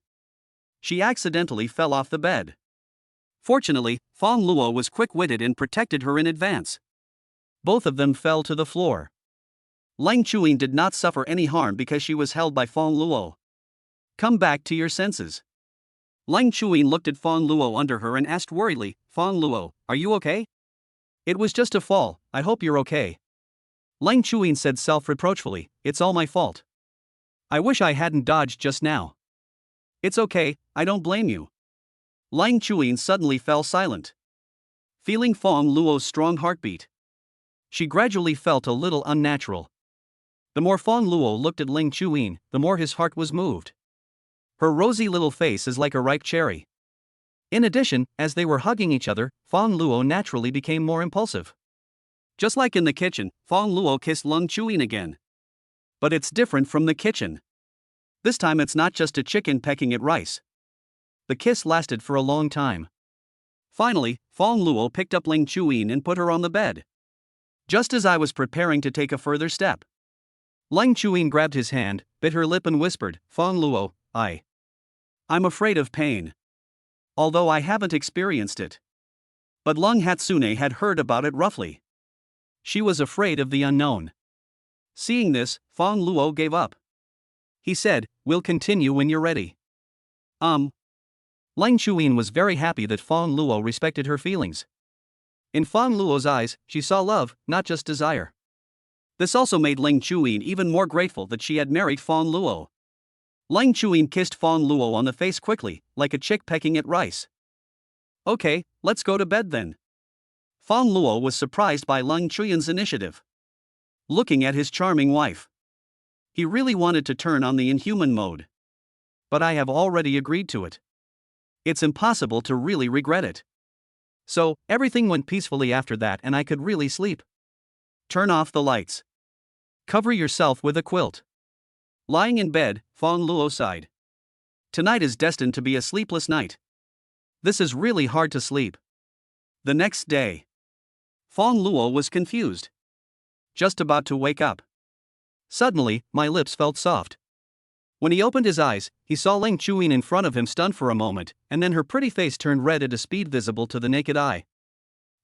She accidentally fell off the bed. Fortunately, Fang Luo was quick-witted and protected her in advance. Both of them fell to the floor. Lang Chuyin did not suffer any harm because she was held by Fang Luo. Come back to your senses. Lang Chuyin looked at Fang Luo under her and asked worriedly, Fang Luo, are you okay? It was just a fall, I hope you're okay. Lang Chuyin said self-reproachfully, it's all my fault. I wish I hadn't dodged just now. It's okay, I don't blame you. Lang Chuyin suddenly fell silent. Feeling Fang Luo's strong heartbeat, she gradually felt a little unnatural. The more Fang Luo looked at Ling Chuyin, the more his heart was moved. Her rosy little face is like a ripe cherry. In addition, as they were hugging each other, Fang Luo naturally became more impulsive. Just like in the kitchen, Fang Luo kissed Lang Chuyin again. But it's different from the kitchen. This time it's not just a chicken pecking at rice. The kiss lasted for a long time. Finally, Fang Luo picked up Ling Chuyin and put her on the bed. Just as I was preparing to take a further step, Lang Chuyin grabbed his hand, bit her lip and whispered, Fang Luo, I'm afraid of pain. Although I haven't experienced it. But Long Hatsune had heard about it roughly. She was afraid of the unknown. Seeing this, Fang Luo gave up. He said, we'll continue when you're ready. Lang Chuyin was very happy that Fang Luo respected her feelings. In Fang Luo's eyes, she saw love, not just desire. This also made Ling Chuyin even more grateful that she had married Fang Luo. Ling Chuyin kissed Fang Luo on the face quickly, like a chick pecking at rice. Okay, let's go to bed then. Fang Luo was surprised by Ling Chuyin's initiative. Looking at his charming wife, he really wanted to turn on the inhuman mode. But I have already agreed to it. It's impossible to really regret it. So, everything went peacefully after that and I could really sleep. Turn off the lights. Cover yourself with a quilt. Lying in bed, Fang Luo sighed. Tonight is destined to be a sleepless night. This is really hard to sleep. The next day, Fang Luo was confused. Just about to wake up. Suddenly, my lips felt soft. When he opened his eyes, he saw Ling Chuyin in front of him stunned for a moment, and then her pretty face turned red at a speed visible to the naked eye.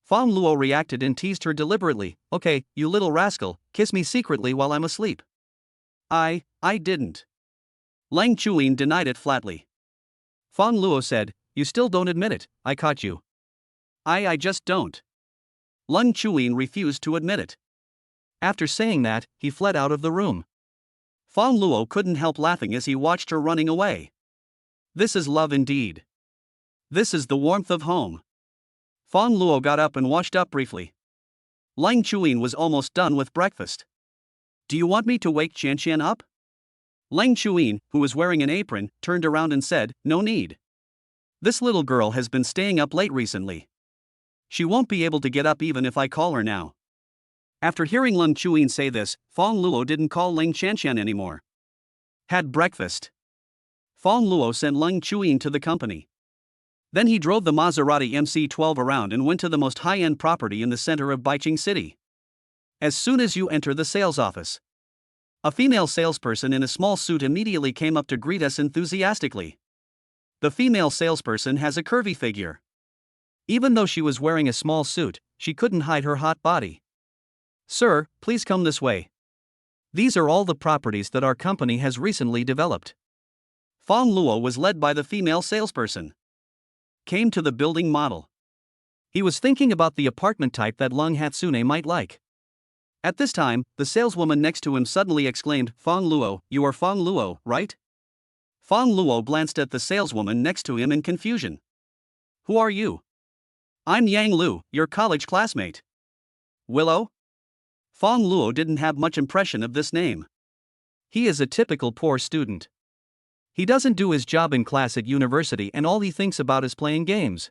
Fang Luo reacted and teased her deliberately, okay, you little rascal, kiss me secretly while I'm asleep. I didn't. Lang Chuyin denied it flatly. Fang Luo said, you still don't admit it, I caught you. I just don't. Lang Chuyin refused to admit it. After saying that, he fled out of the room. Fang Luo couldn't help laughing as he watched her running away. This is love indeed. This is the warmth of home. Fang Luo got up and washed up briefly. Lang Chuyin was almost done with breakfast. Do you want me to wake Qianqian up? Lang Chuyin, who was wearing an apron, turned around and said, no need. This little girl has been staying up late recently. She won't be able to get up even if I call her now. After hearing Lang Chuyin say this, Fang Luo didn't call Ling Qianqian anymore. Had breakfast. Fang Luo sent Lang Chuyin to the company. Then he drove the Maserati MC12 around and went to the most high-end property in the center of Baiqing City. As soon as you enter the sales office, a female salesperson in a small suit immediately came up to greet us enthusiastically. The female salesperson has a curvy figure. Even though she was wearing a small suit, she couldn't hide her hot body. Sir, please come this way. These are all the properties that our company has recently developed. Fang Luo was led by the female salesperson. Came to the building model. He was thinking about the apartment type that Long Hatsune might like. At this time, the saleswoman next to him suddenly exclaimed, Fang Luo, you are Fang Luo, right? Fang Luo glanced at the saleswoman next to him in confusion. Who are you? I'm Yang Lu, your college classmate. Willow? Fang Luo didn't have much impression of this name. He is a typical poor student. He doesn't do his job in class at university and all he thinks about is playing games.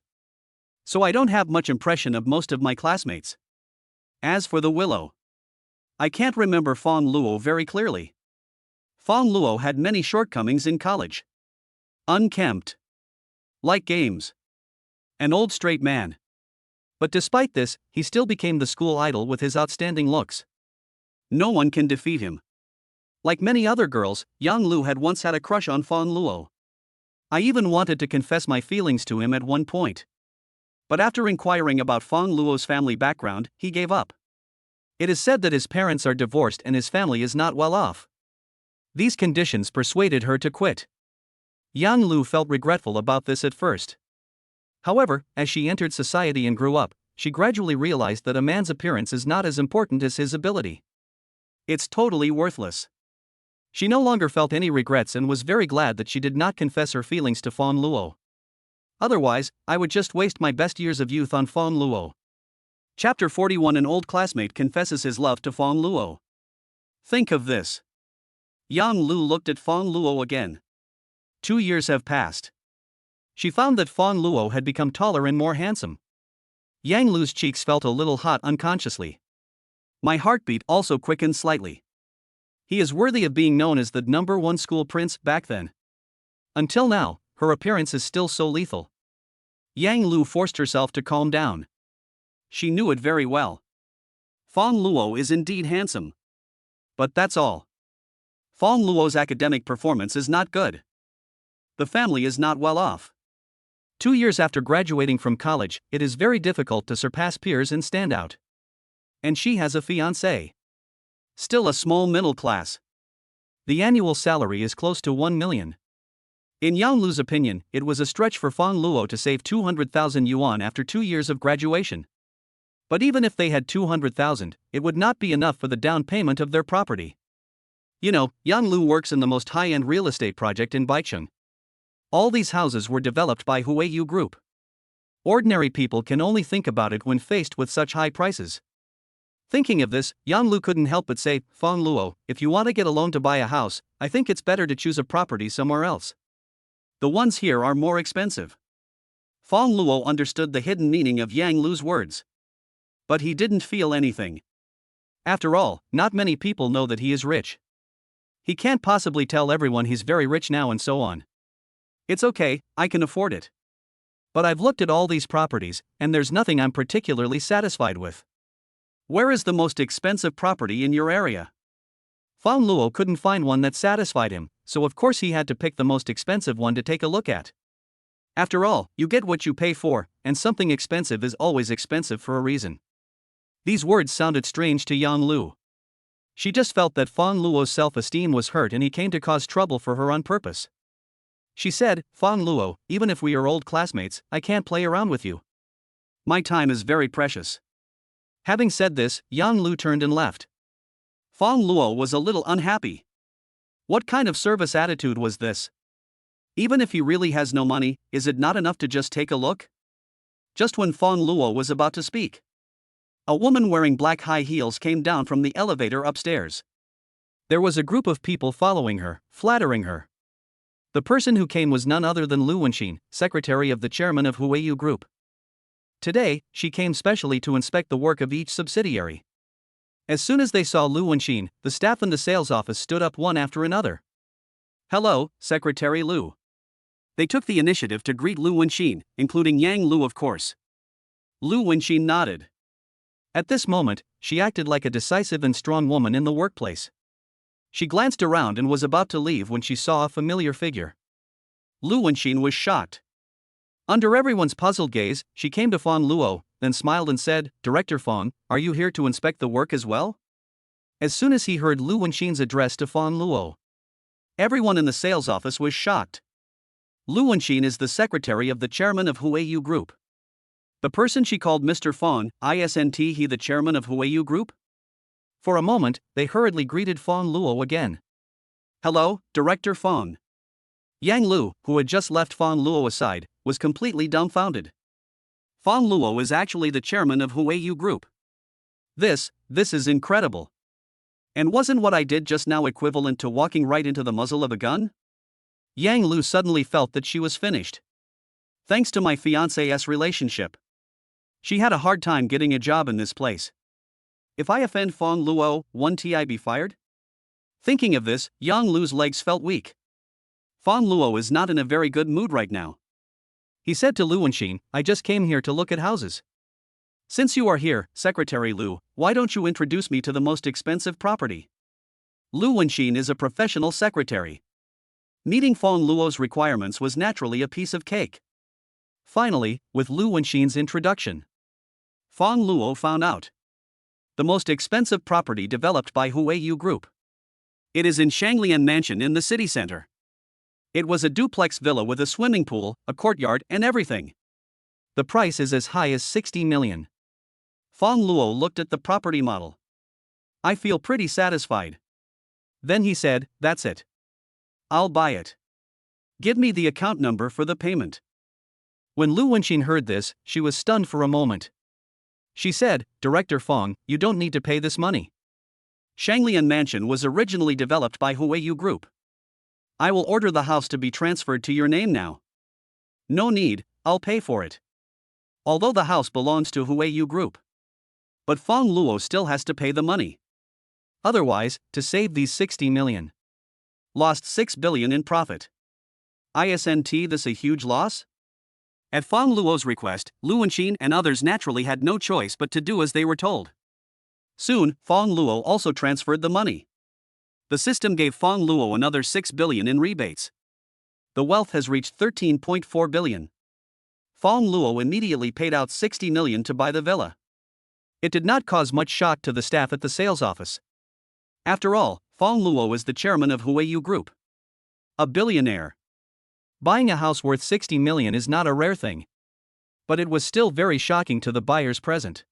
So I don't have much impression of most of my classmates. As for the Willow, I can't remember Fang Luo very clearly. Fang Luo had many shortcomings in college. Unkempt. Like games. An old straight man. But despite this, he still became the school idol with his outstanding looks. No one can defeat him. Like many other girls, Yang Lu had once had a crush on Fang Luo. I even wanted to confess my feelings to him at one point. But after inquiring about Fang Luo's family background, he gave up. It is said that his parents are divorced and his family is not well off. These conditions persuaded her to quit. Yang Lu felt regretful about this at first. However, as she entered society and grew up, she gradually realized that a man's appearance is not as important as his ability. It's totally worthless. She no longer felt any regrets and was very glad that she did not confess her feelings to Fang Luo. Otherwise, I would just waste my best years of youth on Fang Luo. Chapter 41. An old classmate confesses his love to Fang Luo. Think of this. Yang Lu looked at Fang Luo again. 2 years have passed. She found that Fang Luo had become taller and more handsome. Yang Lu's cheeks felt a little hot unconsciously. My heartbeat also quickened slightly. He is worthy of being known as the #1 school prince back then. Until now, her appearance is still so lethal. Yang Lu forced herself to calm down. She knew it very well. Fang Luo is indeed handsome. But that's all. Fang Luo's academic performance is not good. The family is not well off. 2 years after graduating from college, it is very difficult to surpass peers and stand out. And she has a fiancé. Still a small middle class. The annual salary is close to 1 million. In Yang Lu's opinion, it was a stretch for Fang Luo to save 200,000 yuan after 2 years of graduation. But even if they had 200,000, it would not be enough for the down payment of their property. You know, Yang Lu works in the most high-end real estate project in Baicheng. All these houses were developed by Huiyu Group. Ordinary people can only think about it when faced with such high prices. Thinking of this, Yang Lu couldn't help but say, Fang Luo, if you want to get a loan to buy a house, I think it's better to choose a property somewhere else. The ones here are more expensive. Fang Luo understood the hidden meaning of Yang Lu's words. But he didn't feel anything. After all, not many people know that he is rich. He can't possibly tell everyone he's very rich now and so on. It's okay, I can afford it. But I've looked at all these properties, and there's nothing I'm particularly satisfied with. Where is the most expensive property in your area? Fang Luo couldn't find one that satisfied him, so of course he had to pick the most expensive one to take a look at. After all, you get what you pay for, and something expensive is always expensive for a reason. These words sounded strange to Yang Lu. She just felt that Fang Luo's self-esteem was hurt and he came to cause trouble for her on purpose. She said, Fang Luo, even if we are old classmates, I can't play around with you. My time is very precious. Having said this, Yang Lu turned and left. Fang Luo was a little unhappy. What kind of service attitude was this? Even if he really has no money, is it not enough to just take a look? Just when Fang Luo was about to speak, a woman wearing black high heels came down from the elevator upstairs. There was a group of people following her, flattering her. The person who came was none other than Lu Wenxin, secretary of the chairman of Huiyu Group. Today, she came specially to inspect the work of each subsidiary. As soon as they saw Lu Wenxin, the staff in the sales office stood up one after another. Hello, Secretary Lu. They took the initiative to greet Lu Wenxin, including Yang Lu of course. Lu Wenxin nodded. At this moment, she acted like a decisive and strong woman in the workplace. She glanced around and was about to leave when she saw a familiar figure. Lu Wenxin was shocked. Under everyone's puzzled gaze, she came to Fang Luo, then smiled and said, Director Fang, are you here to inspect the work as well? As soon as he heard Lu Wenxin's address to Fang Luo, everyone in the sales office was shocked. Lu Wenxin is the secretary of the chairman of Huiyu Group. The person she called Mr. Fang, isn't he the chairman of Huiyu Group? For a moment, they hurriedly greeted Fang Luo again. Hello, Director Fang. Yang Lu, who had just left Fang Luo aside, was completely dumbfounded. Fang Luo is actually the chairman of Huiyu Group. This is incredible. And wasn't what I did just now equivalent to walking right into the muzzle of a gun? Yang Lu suddenly felt that she was finished. Thanks to my fiancé's relationship. She had a hard time getting a job in this place. If I offend Fang Luo, won't I be fired? Thinking of this, Yang Lu's legs felt weak. Fang Luo is not in a very good mood right now. He said to Lu Wenxin, I just came here to look at houses. Since you are here, Secretary Lu, why don't you introduce me to the most expensive property? Lu Wenxin is a professional secretary. Meeting Fang Luo's requirements was naturally a piece of cake. Finally, with Lu Wenxin's introduction, Fang Luo found out the most expensive property developed by Huiyu Group. It is in Shanglian Mansion in the city center. It was a duplex villa with a swimming pool, a courtyard, and everything. The price is as high as 60 million. Fang Luo looked at the property model. I feel pretty satisfied. Then he said, that's it. I'll buy it. Give me the account number for the payment. When Lu Wenxin heard this, she was stunned for a moment. She said, Director Fang, you don't need to pay this money. Shanglian Mansion was originally developed by Huiyu Group. I will order the house to be transferred to your name now. No need, I'll pay for it. Although the house belongs to Huiyu Group. But Fang Luo still has to pay the money. Otherwise, to save these 60 million. Lost 6 billion in profit. Isn't this a huge loss? At Fang Luo's request, Lu Wenxin and others naturally had no choice but to do as they were told. Soon, Fang Luo also transferred the money. The system gave Fang Luo another 6 billion in rebates. The wealth has reached 13.4 billion. Fang Luo immediately paid out 60 million to buy the villa. It did not cause much shock to the staff at the sales office. After all, Fang Luo is the chairman of Huiyu Group. A billionaire. Buying a house worth 60 million is not a rare thing. But it was still very shocking to the buyers present.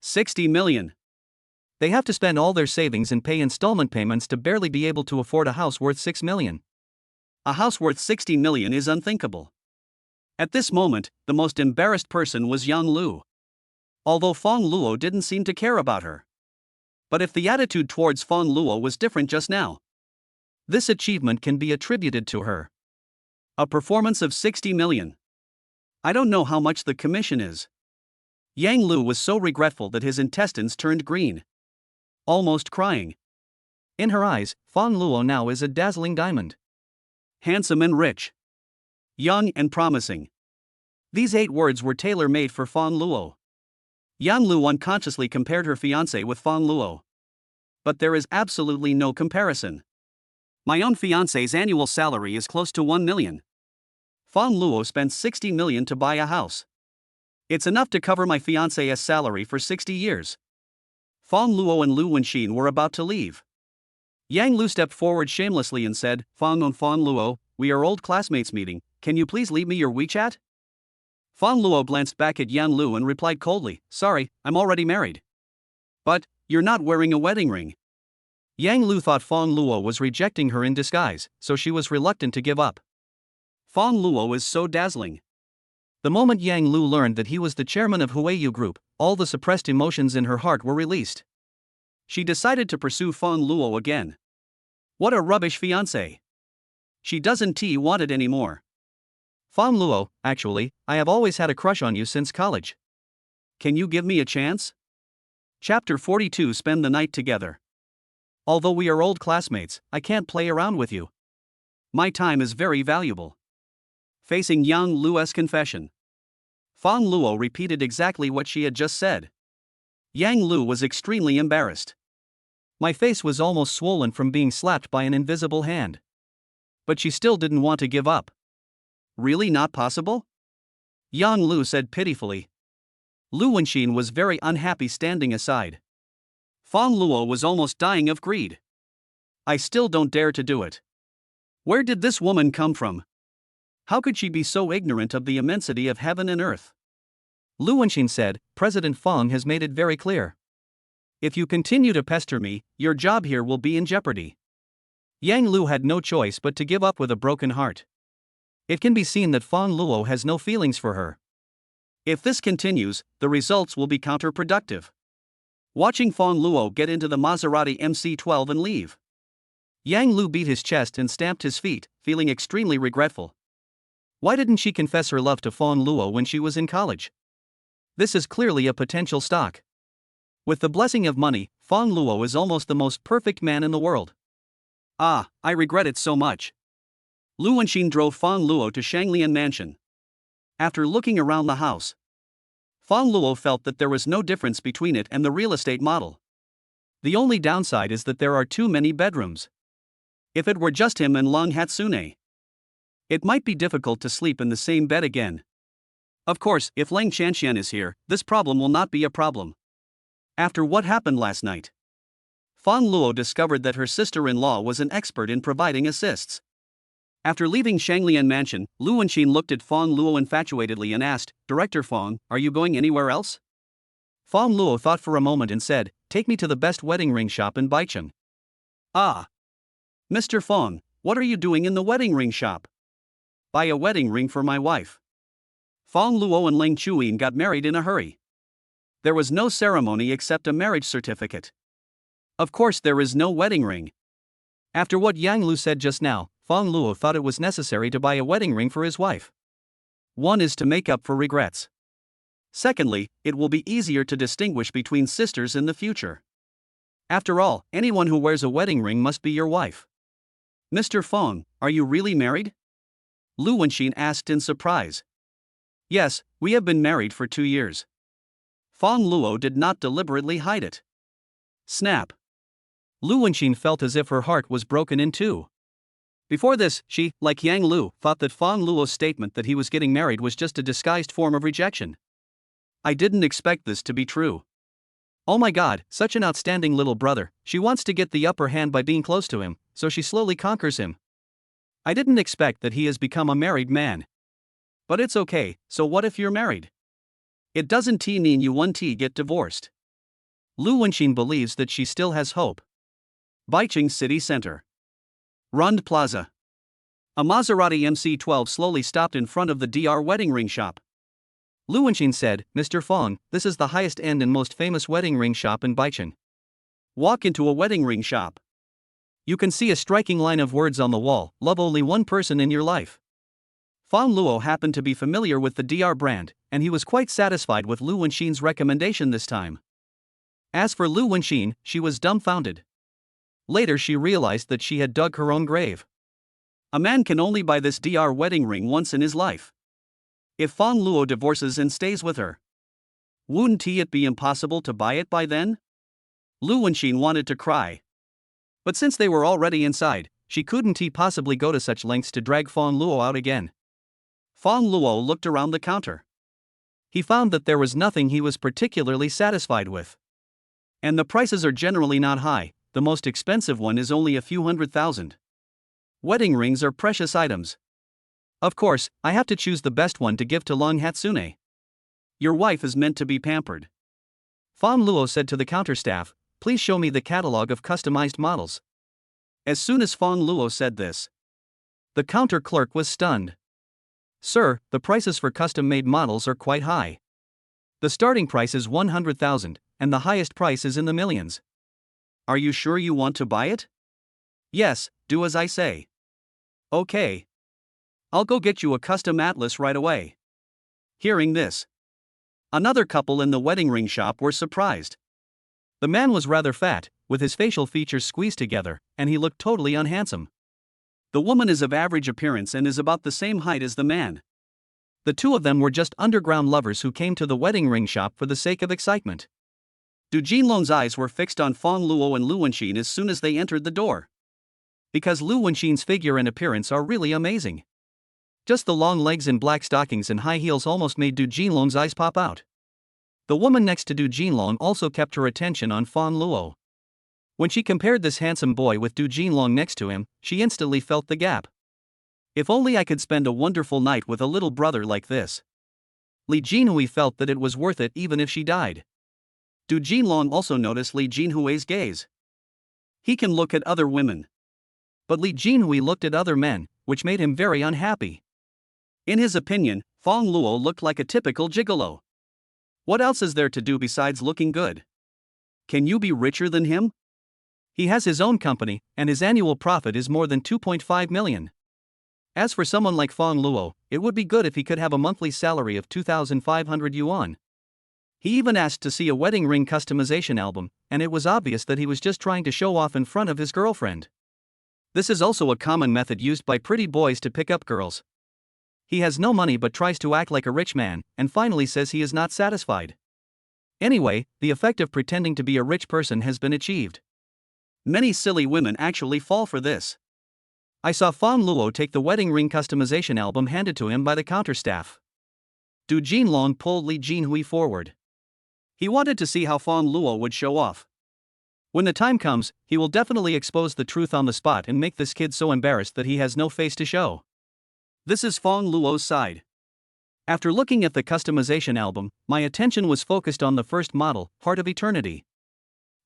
60 million. They have to spend all their savings and pay installment payments to barely be able to afford a house worth 6 million. A house worth 60 million is unthinkable. At this moment, the most embarrassed person was Yang Lu. Although Fang Luo didn't seem to care about her. But if the attitude towards Fang Luo was different just now, this achievement can be attributed to her. A performance of 60 million. I don't know how much the commission is. Yang Lu was so regretful that his intestines turned green. Almost crying. In her eyes, Fang Luo now is a dazzling diamond. Handsome and rich. Young and promising. These 8 words were tailor-made for Fang Luo. Yang Lu unconsciously compared her fiancé with Fang Luo. But there is absolutely no comparison. My own fiancé's annual salary is close to 1 million. Fang Luo spent 60 million to buy a house. It's enough to cover my fiancé's salary for 60 years. Fang Luo and Lu Wenxin were about to leave. Yang Lu stepped forward shamelessly and said, Fang Luo, we are old classmates meeting, can you please leave me your WeChat? Fang Luo glanced back at Yang Lu and replied coldly, sorry, I'm already married. But, you're not wearing a wedding ring. Yang Lu thought Fang Luo was rejecting her in disguise, so she was reluctant to give up. Fang Luo is so dazzling. The moment Yang Lu learned that he was the chairman of Huiyu Group, all the suppressed emotions in her heart were released. She decided to pursue Fang Luo again. What a rubbish fiancé. She doesn't want it anymore. Fang Luo, actually, I have always had a crush on you since college. Can you give me a chance? Chapter 42. Spend the night together. Although we are old classmates, I can't play around with you. My time is very valuable. Facing Yang Lu's confession, Fang Luo repeated exactly what she had just said. Yang Lu was extremely embarrassed. My face was almost swollen from being slapped by an invisible hand. But she still didn't want to give up. Really not possible? Yang Lu said pitifully. Lu Wenxin was very unhappy standing aside. Fang Luo was almost dying of greed. I still don't dare to do it. Where did this woman come from? How could she be so ignorant of the immensity of heaven and earth? Lu Wenxin said, President Fang has made it very clear. If you continue to pester me, your job here will be in jeopardy. Yang Lu had no choice but to give up with a broken heart. It can be seen that Fang Luo has no feelings for her. If this continues, the results will be counterproductive. Watching Fang Luo get into the Maserati MC12 and leave. Yang Lu beat his chest and stamped his feet, feeling extremely regretful. Why didn't she confess her love to Fang Luo when she was in college? This is clearly a potential stock. With the blessing of money, Fang Luo is almost the most perfect man in the world. Ah, I regret it so much. Lu Wenxin drove Fang Luo to Shanglian Mansion. After looking around the house, Fang Luo felt that there was no difference between it and the real estate model. The only downside is that there are too many bedrooms. If it were just him and Long Hatsune, it might be difficult to sleep in the same bed again. Of course, if Lang Chanxian is here, this problem will not be a problem. After what happened last night, Fang Luo discovered that her sister-in-law was an expert in providing assists. After leaving Shanglian Mansion, Lu Wenxin looked at Fang Luo infatuatedly and asked, "Director Fang, are you going anywhere else?" Fang Luo thought for a moment and said, "Take me to the best wedding ring shop in Baicheng." "Ah. Mr. Fang, what are you doing in the wedding ring shop?" "Buy a wedding ring for my wife." Fang Luo and Ling Chuyin got married in a hurry. There was no ceremony except a marriage certificate. Of course, there is no wedding ring. After what Yang Lu said just now, Fang Luo thought it was necessary to buy a wedding ring for his wife. One is to make up for regrets. Secondly, it will be easier to distinguish between sisters in the future. After all, anyone who wears a wedding ring must be your wife. "Mr. Fang, are you really married?" Lu Wenxin asked in surprise. "Yes, we have been married for 2 years." Fang Luo did not deliberately hide it. Snap. Lu Wenxin felt as if her heart was broken in two. Before this, she, like Yang Lu, thought that Fang Luo's statement that he was getting married was just a disguised form of rejection. "I didn't expect this to be true. Oh my god, such an outstanding little brother. She wants to get the upper hand by being close to him, so she slowly conquers him. I didn't expect that he has become a married man. But it's okay, so what if you're married? It doesn't mean you want to get divorced." Lu Wenxin believes that she still has hope. Baicheng City Center. Rund Plaza. A Maserati MC12 slowly stopped in front of the DR wedding ring shop. Lu Wenxin said, "Mr. Fang, this is the highest end and most famous wedding ring shop in Baicheng." Walk into a wedding ring shop. You can see a striking line of words on the wall: "Love only one person in your life." Fang Luo happened to be familiar with the DR brand, and he was quite satisfied with Lu Wenxin's recommendation this time. As for Lu Wenxin, she was dumbfounded. Later she realized that she had dug her own grave. A man can only buy this DR wedding ring once in his life. If Fang Luo divorces and stays with her, wouldn't it be impossible to buy it by then? Lu Wenxin wanted to cry. But since they were already inside, she couldn't possibly go to such lengths to drag Fang Luo out again. Fang Luo looked around the counter. He found that there was nothing he was particularly satisfied with. And the prices are generally not high. The most expensive one is only a few $100,000. Wedding rings are precious items. Of course, I have to choose the best one to give to Long Hatsune. Your wife is meant to be pampered. Fang Luo said to the counter staff, "Please show me the catalog of customized models." As soon as Fang Luo said this, the counter clerk was stunned. "Sir, the prices for custom-made models are quite high. The starting price is 100,000, and the highest price is in the millions. Are you sure you want to buy it?" "Yes, do as I say." "Okay. I'll go get you a custom atlas right away." Hearing this, another couple in the wedding ring shop were surprised. The man was rather fat, with his facial features squeezed together, and he looked totally unhandsome. The woman is of average appearance and is about the same height as the man. The two of them were just underground lovers who came to the wedding ring shop for the sake of excitement. Du Jinlong's eyes were fixed on Fang Luo and Lu Wenxin as soon as they entered the door. Because Lu Wenxin's figure and appearance are really amazing. Just the long legs in black stockings and high heels almost made Du Jinlong's eyes pop out. The woman next to Du Jinlong also kept her attention on Fang Luo. When she compared this handsome boy with Du Jinlong next to him, she instantly felt the gap. If only I could spend a wonderful night with a little brother like this. Li Jinhui felt that it was worth it even if she died. Du Jinlong also noticed Li Jinhui's gaze. He can look at other women. But Li Jinhui looked at other men, which made him very unhappy. In his opinion, Fang Luo looked like a typical gigolo. What else is there to do besides looking good? Can you be richer than him? He has his own company, and his annual profit is more than 2.5 million. As for someone like Fang Luo, it would be good if he could have a monthly salary of 2,500 yuan. He even asked to see a wedding ring customization album, and it was obvious that he was just trying to show off in front of his girlfriend. This is also a common method used by pretty boys to pick up girls. He has no money but tries to act like a rich man, and finally says he is not satisfied. Anyway, the effect of pretending to be a rich person has been achieved. Many silly women actually fall for this. I saw Fang Luo take the wedding ring customization album handed to him by the counter staff. Du Jinlong pulled Li Jinhui forward. He wanted to see how Fang Luo would show off. When the time comes, he will definitely expose the truth on the spot and make this kid so embarrassed that he has no face to show. This is Fang Luo's side. After looking at the customization album, my attention was focused on the first model, Heart of Eternity.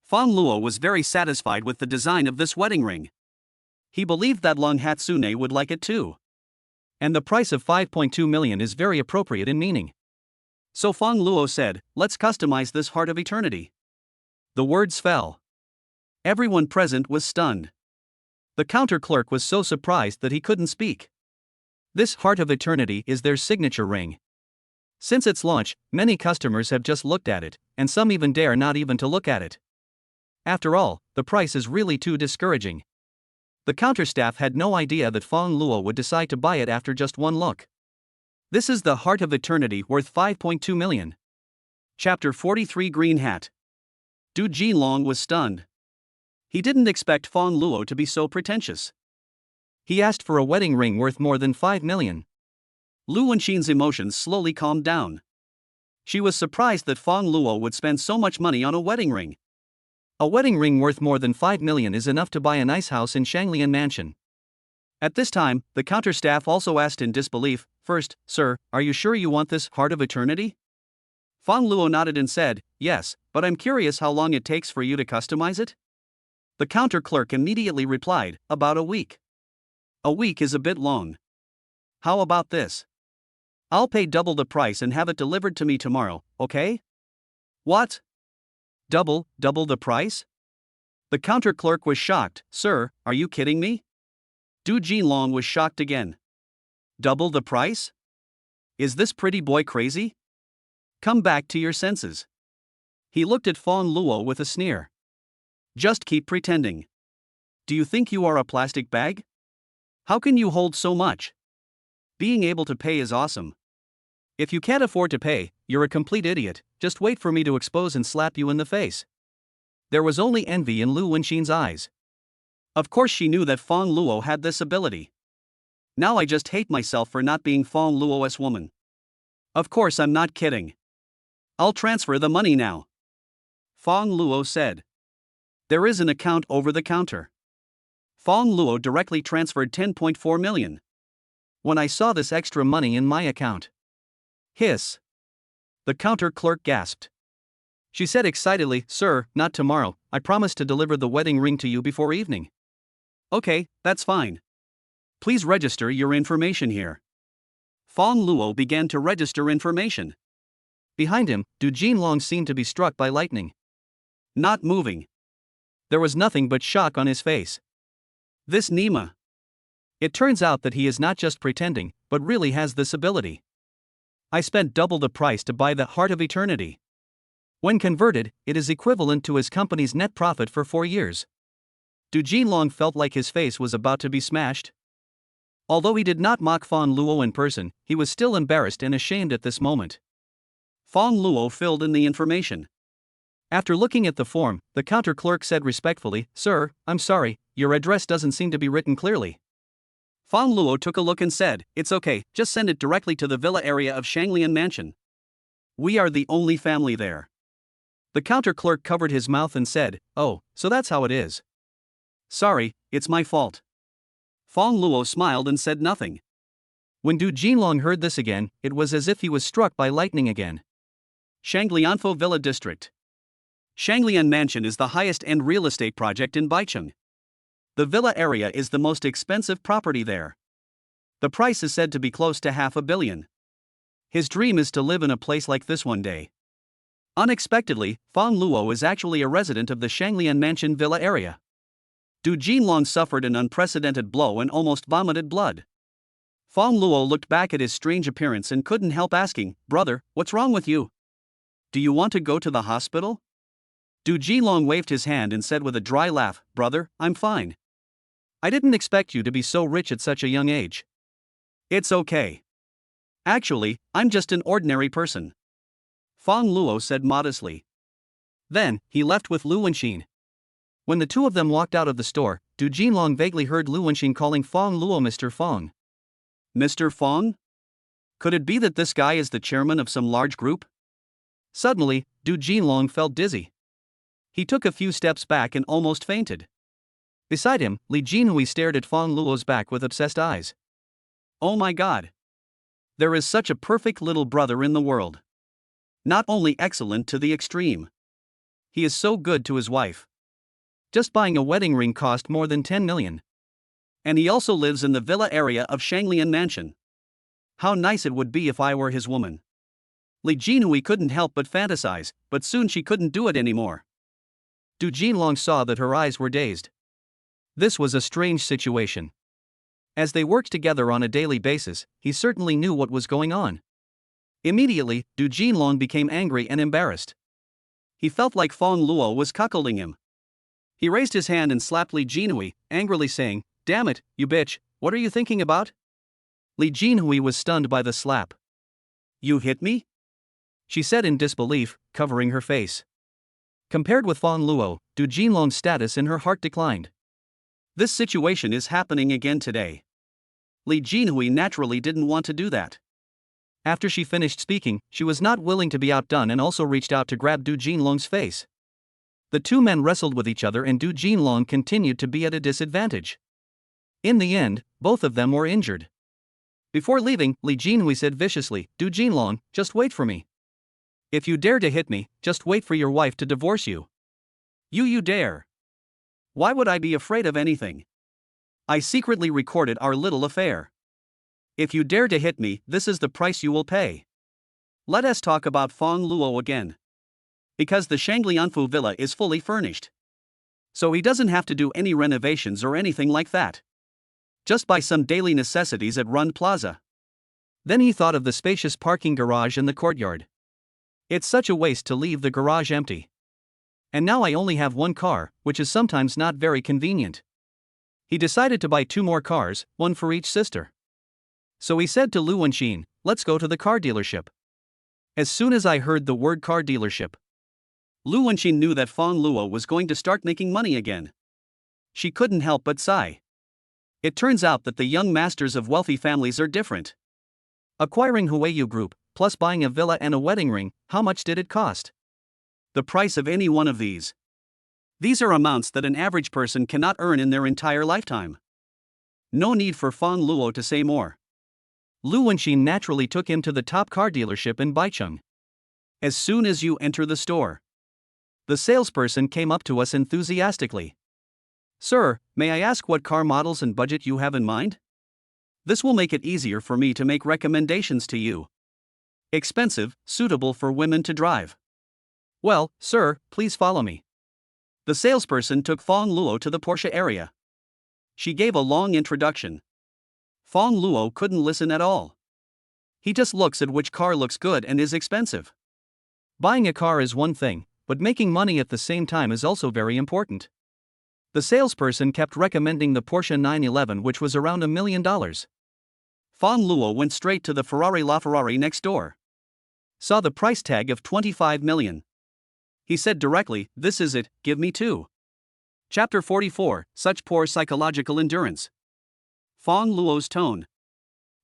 Fang Luo was very satisfied with the design of this wedding ring. He believed that Long Hatsune would like it too. And the price of 5.2 million is very appropriate in meaning. So Fang Luo said, let's customize this Heart of Eternity. The words fell. Everyone present was stunned. The counter clerk was so surprised that he couldn't speak. This Heart of Eternity is their signature ring. Since its launch, many customers have just looked at it, and some even dare not even to look at it. After all, the price is really too discouraging. The counter staff had no idea that Fang Luo would decide to buy it after just one look. This is the Heart of Eternity worth 5.2 million. Chapter 43 Green Hat. Du Jinlong was stunned. He didn't expect Fang Luo to be so pretentious. He asked for a wedding ring worth more than 5 million. Lu Wenxin's emotions slowly calmed down. She was surprised that Fang Luo would spend so much money on a wedding ring. A wedding ring worth more than 5 million is enough to buy a nice house in Shanglian Mansion. At this time, the counter staff also asked in disbelief, "First, sir, are you sure you want this Heart of Eternity?" Fang Luo nodded and said, "Yes, but I'm curious how long it takes for you to customize it?" The counter clerk immediately replied, "About a week." "A week is a bit long. How about this? I'll pay double the price and have it delivered to me tomorrow, okay?" "What? Double the price?" The counter clerk was shocked. "Sir, are you kidding me?" Du Jinlong was shocked again. "Double the price? Is this pretty boy crazy? Come back to your senses." He looked at Fang Luo with a sneer. "Just keep pretending. Do you think you are a plastic bag? How can you hold so much? Being able to pay is awesome. If you can't afford to pay, you're a complete idiot. Just wait for me to expose and slap you in the face." There was only envy in Lu Wenxin's eyes. Of course she knew that Fang Luo had this ability. Now I just hate myself for not being Fang Luo's woman. Of course I'm not kidding. I'll transfer the money now. Fang Luo said. There is an account over the counter. Fang Luo directly transferred 10.4 million. When I saw this extra money in my account. Hiss. The counter clerk gasped. She said excitedly, "Sir, not tomorrow. I promise to deliver the wedding ring to you before evening." "Okay, that's fine. Please register your information here." Fang Luo began to register information. Behind him, Du Jinlong seemed to be struck by lightning. Not moving. There was nothing but shock on his face. This Nima. It turns out that he is not just pretending, but really has this ability. I spent double the price to buy the Heart of Eternity. When converted, it is equivalent to his company's net profit for 4 years. Du Jinlong felt like his face was about to be smashed. Although he did not mock Fang Luo in person, he was still embarrassed and ashamed at this moment. Fang Luo filled in the information. After looking at the form, the counter clerk said respectfully, "Sir, I'm sorry, your address doesn't seem to be written clearly." Fang Luo took a look and said, "It's okay, just send it directly to the villa area of Shanglian Mansion. We are the only family there." The counter clerk covered his mouth and said, "Oh, so that's how it is. Sorry, it's my fault." Fang Luo smiled and said nothing. When Du Jinlong heard this again, it was as if he was struck by lightning again. Shanglianfo Villa District. Shanglian Mansion is the highest-end real estate project in Baicheng. The villa area is the most expensive property there. The price is said to be close to 500 million. His dream is to live in a place like this one day. Unexpectedly, Fang Luo is actually a resident of the Shanglian Mansion villa area. Du Jinlong suffered an unprecedented blow and almost vomited blood. Fang Luo looked back at his strange appearance and couldn't help asking, "Brother, what's wrong with you? Do you want to go to the hospital?" Du Jinlong waved his hand and said with a dry laugh, "Brother, I'm fine. I didn't expect you to be so rich at such a young age." "It's okay. Actually, I'm just an ordinary person." Fang Luo said modestly. Then, he left with Lu Wenxin. When the two of them walked out of the store, Du Jinlong vaguely heard Lu Wenxin calling Fang Luo Mr. Fang. Mr. Fang? Could it be that this guy is the chairman of some large group? Suddenly, Du Jinlong felt dizzy. He took a few steps back and almost fainted. Beside him, Li Jinhui stared at Fang Luo's back with obsessed eyes. Oh my god! There is such a perfect little brother in the world. Not only excellent to the extreme. He is so good to his wife. Just buying a wedding ring cost more than 10 million. And he also lives in the villa area of Shanglian Mansion. How nice it would be if I were his woman. Li Jinhui couldn't help but fantasize, but soon she couldn't do it anymore. Du Jinlong saw that her eyes were dazed. This was a strange situation. As they worked together on a daily basis, he certainly knew what was going on. Immediately, Du Jinlong became angry and embarrassed. He felt like Fang Luo was cuckolding him. He raised his hand and slapped Li Jinhui, angrily saying, "Damn it, you bitch, what are you thinking about?" Li Jinhui was stunned by the slap. "You hit me?" she said in disbelief, covering her face. Compared with Fang Luo, Du Jinlong's status in her heart declined. This situation is happening again today. Li Jinhui naturally didn't want to do that. After she finished speaking, she was not willing to be outdone and also reached out to grab Du Jinlong's face. The two men wrestled with each other and Du Jinlong continued to be at a disadvantage. In the end, both of them were injured. Before leaving, Li Jinhui said viciously, "Du Jinlong, just wait for me. If you dare to hit me, just wait for your wife to divorce you." You dare. Why would I be afraid of anything? I secretly recorded our little affair. If you dare to hit me, this is the price you will pay. Let us talk about Fang Luo again. Because the Shanglianfu villa is fully furnished. So he doesn't have to do any renovations or anything like that. Just buy some daily necessities at Run Plaza. Then he thought of the spacious parking garage in the courtyard. It's such a waste to leave the garage empty. And now I only have one car, which is sometimes not very convenient. He decided to buy 2 more cars, one for each sister. So he said to Lu Wenxin, "Let's go to the car dealership." As soon as I heard the word car dealership, Lu Wenxin knew that Fang Luo was going to start making money again. She couldn't help but sigh. It turns out that the young masters of wealthy families are different. Acquiring Huayu Group, plus buying a villa and a wedding ring, how much did it cost? The price of any one of these. These are amounts that an average person cannot earn in their entire lifetime. No need for Fang Luo to say more. Lu Wenxin naturally took him to the top car dealership in Baicheng. As soon as you enter the store, the salesperson came up to us enthusiastically. "Sir, may I ask what car models and budget you have in mind? This will make it easier for me to make recommendations to you. Expensive, suitable for women to drive." "Well, sir, please follow me." The salesperson took Fang Luo to the Porsche area. She gave a long introduction. Fang Luo couldn't listen at all. He just looks at which car looks good and is expensive. Buying a car is one thing, but making money at the same time is also very important. The salesperson kept recommending the Porsche 911, which was around $1 million. Fang Luo went straight to the LaFerrari next door. Saw the price tag of 25 million. He said directly, "This is it, give me 2. Chapter 44, Such Poor Psychological Endurance. Fang Luo's tone.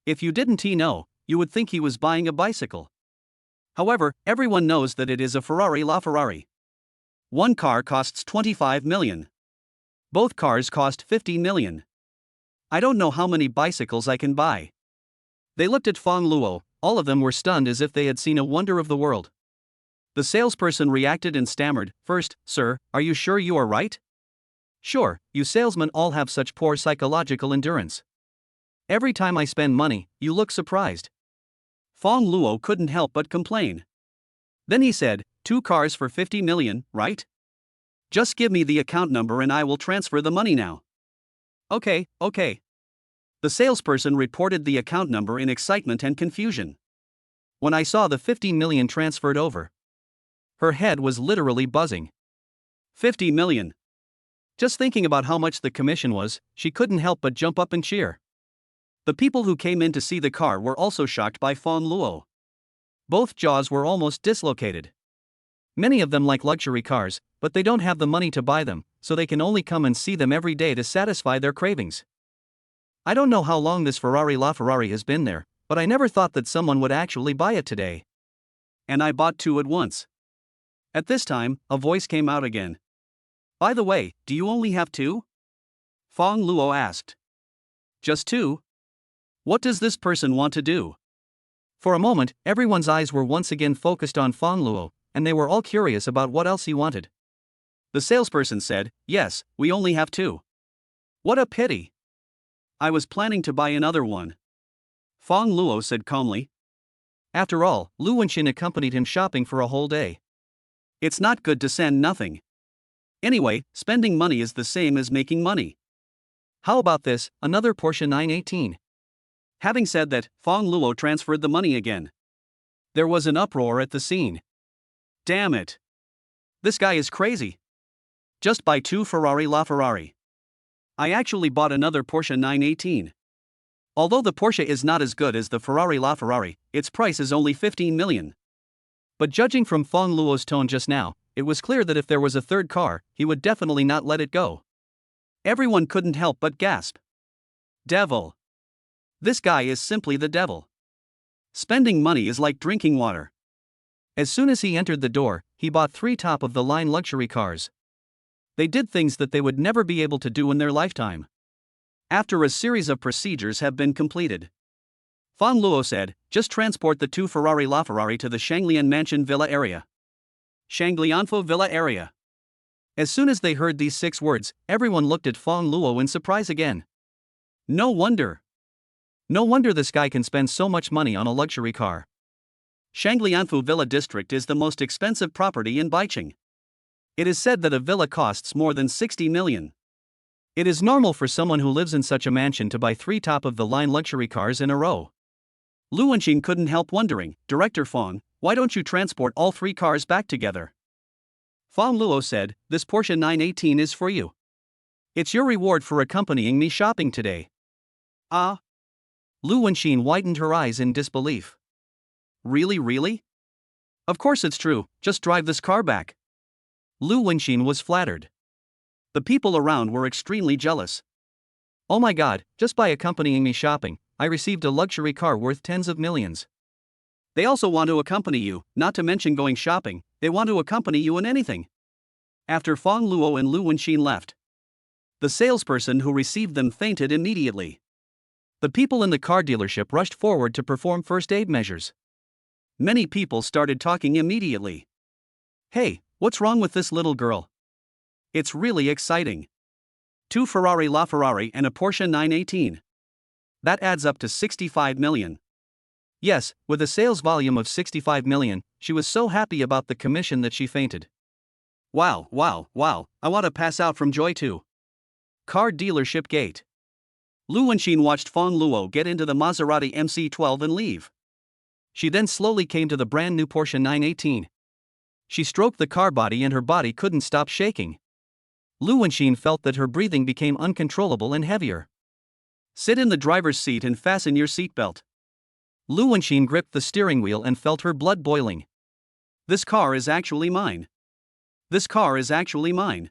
If you didn't know, you would think he was buying a bicycle. However, everyone knows that it is a LaFerrari. One car costs 25 million. Both cars cost 50 million. I don't know how many bicycles I can buy." They looked at Fang Luo, all of them were stunned as if they had seen a wonder of the world. The salesperson reacted and stammered, "First, sir, are you sure you are right?" "Sure, you salesmen all have such poor psychological endurance. Every time I spend money, you look surprised." Fang Luo couldn't help but complain. Then he said, 2 cars for 50 million, right? Just give me the account number and I will transfer the money now." Okay. The salesperson reported the account number in excitement and confusion. When I saw the 50 million transferred over, her head was literally buzzing. 50 million. Just thinking about how much the commission was, she couldn't help but jump up and cheer. The people who came in to see the car were also shocked by Fang Luo. Both jaws were almost dislocated. Many of them like luxury cars, but they don't have the money to buy them, so they can only come and see them every day to satisfy their cravings. I don't know how long this Ferrari LaFerrari has been there, but I never thought that someone would actually buy it today. And I bought two at once. At this time, a voice came out again. By the way, do you only have two? Fang Luo asked. Just two? What does this person want to do? For a moment, everyone's eyes were once again focused on Fang Luo, and they were all curious about what else he wanted. The salesperson said, yes, we only have two. What a pity. I was planning to buy another one. Fang Luo said calmly. After all, Lu Wenxin accompanied him shopping for a whole day. It's not good to send nothing. Anyway, spending money is the same as making money. How about this, another Porsche 918? Having said that, Fang Luo transferred the money again. There was an uproar at the scene. Damn it. This guy is crazy. Just buy two Ferrari LaFerrari. I actually bought another Porsche 918. Although the Porsche is not as good as the Ferrari LaFerrari, its price is only 15 million. But judging from Fang Luo's tone just now, it was clear that if there was a third car, he would definitely not let it go. Everyone couldn't help but gasp. Devil. This guy is simply the devil. Spending money is like drinking water. As soon as he entered the door, he bought 3 top-of-the-line luxury cars. They did things that they would never be able to do in their lifetime. After a series of procedures have been completed, Fang Luo said, just transport the two Ferrari LaFerrari to the Shanglian Mansion Villa area. Shanglianfo Villa area. As soon as they heard these 6 words, everyone looked at Fang Luo in surprise again. No wonder. No wonder this guy can spend so much money on a luxury car. Shanglianfo Villa District is the most expensive property in Baicheng. It is said that a villa costs more than 60 million. It is normal for someone who lives in such a mansion to buy 3 top-of-the-line luxury cars in a row. Lu Wenxin couldn't help wondering, Director Fang, why don't you transport all 3 cars back together? Fang Luo said, this Porsche 918 is for you. It's your reward for accompanying me shopping today. Ah? Lu Wenxin widened her eyes in disbelief. Really? Of course it's true, just drive this car back. Lu Wenxin was flattered. The people around were extremely jealous. Oh my god, just by accompanying me shopping, I received a luxury car worth tens of millions. They also want to accompany you, not to mention going shopping, they want to accompany you in anything. After Fang Luo and Lu Wenxin left, the salesperson who received them fainted immediately. The people in the car dealership rushed forward to perform first aid measures. Many people started talking immediately. Hey, what's wrong with this little girl? It's really exciting. 2 Ferrari LaFerrari and a Porsche 918. That adds up to 65 million. Yes, with a sales volume of 65 million, she was so happy about the commission that she fainted. Wow, I want to pass out from joy too. Car dealership gate. Lu Wenxin watched Fang Luo get into the Maserati MC12 and leave. She then slowly came to the brand new Porsche 918. She stroked the car body and her body couldn't stop shaking. Lu Wenxin felt that her breathing became uncontrollable and heavier. Sit in the driver's seat and fasten your seatbelt. Lu Wenxin gripped the steering wheel and felt her blood boiling. This car is actually mine. This car is actually mine.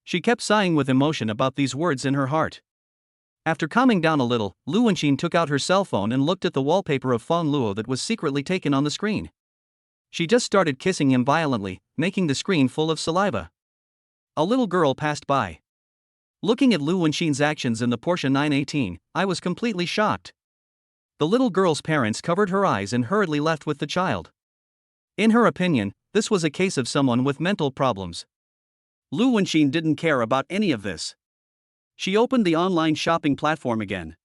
She kept sighing with emotion about these words in her heart. After calming down a little, Lu Wenxin took out her cell phone and looked at the wallpaper of Fang Luo that was secretly taken on the screen. She just started kissing him violently, making the screen full of saliva. A little girl passed by. Looking at Lu Wenxin's actions in the Porsche 918, I was completely shocked. The little girl's parents covered her eyes and hurriedly left with the child. In her opinion, this was a case of someone with mental problems. Lu Wenxin didn't care about any of this. She opened the online shopping platform again.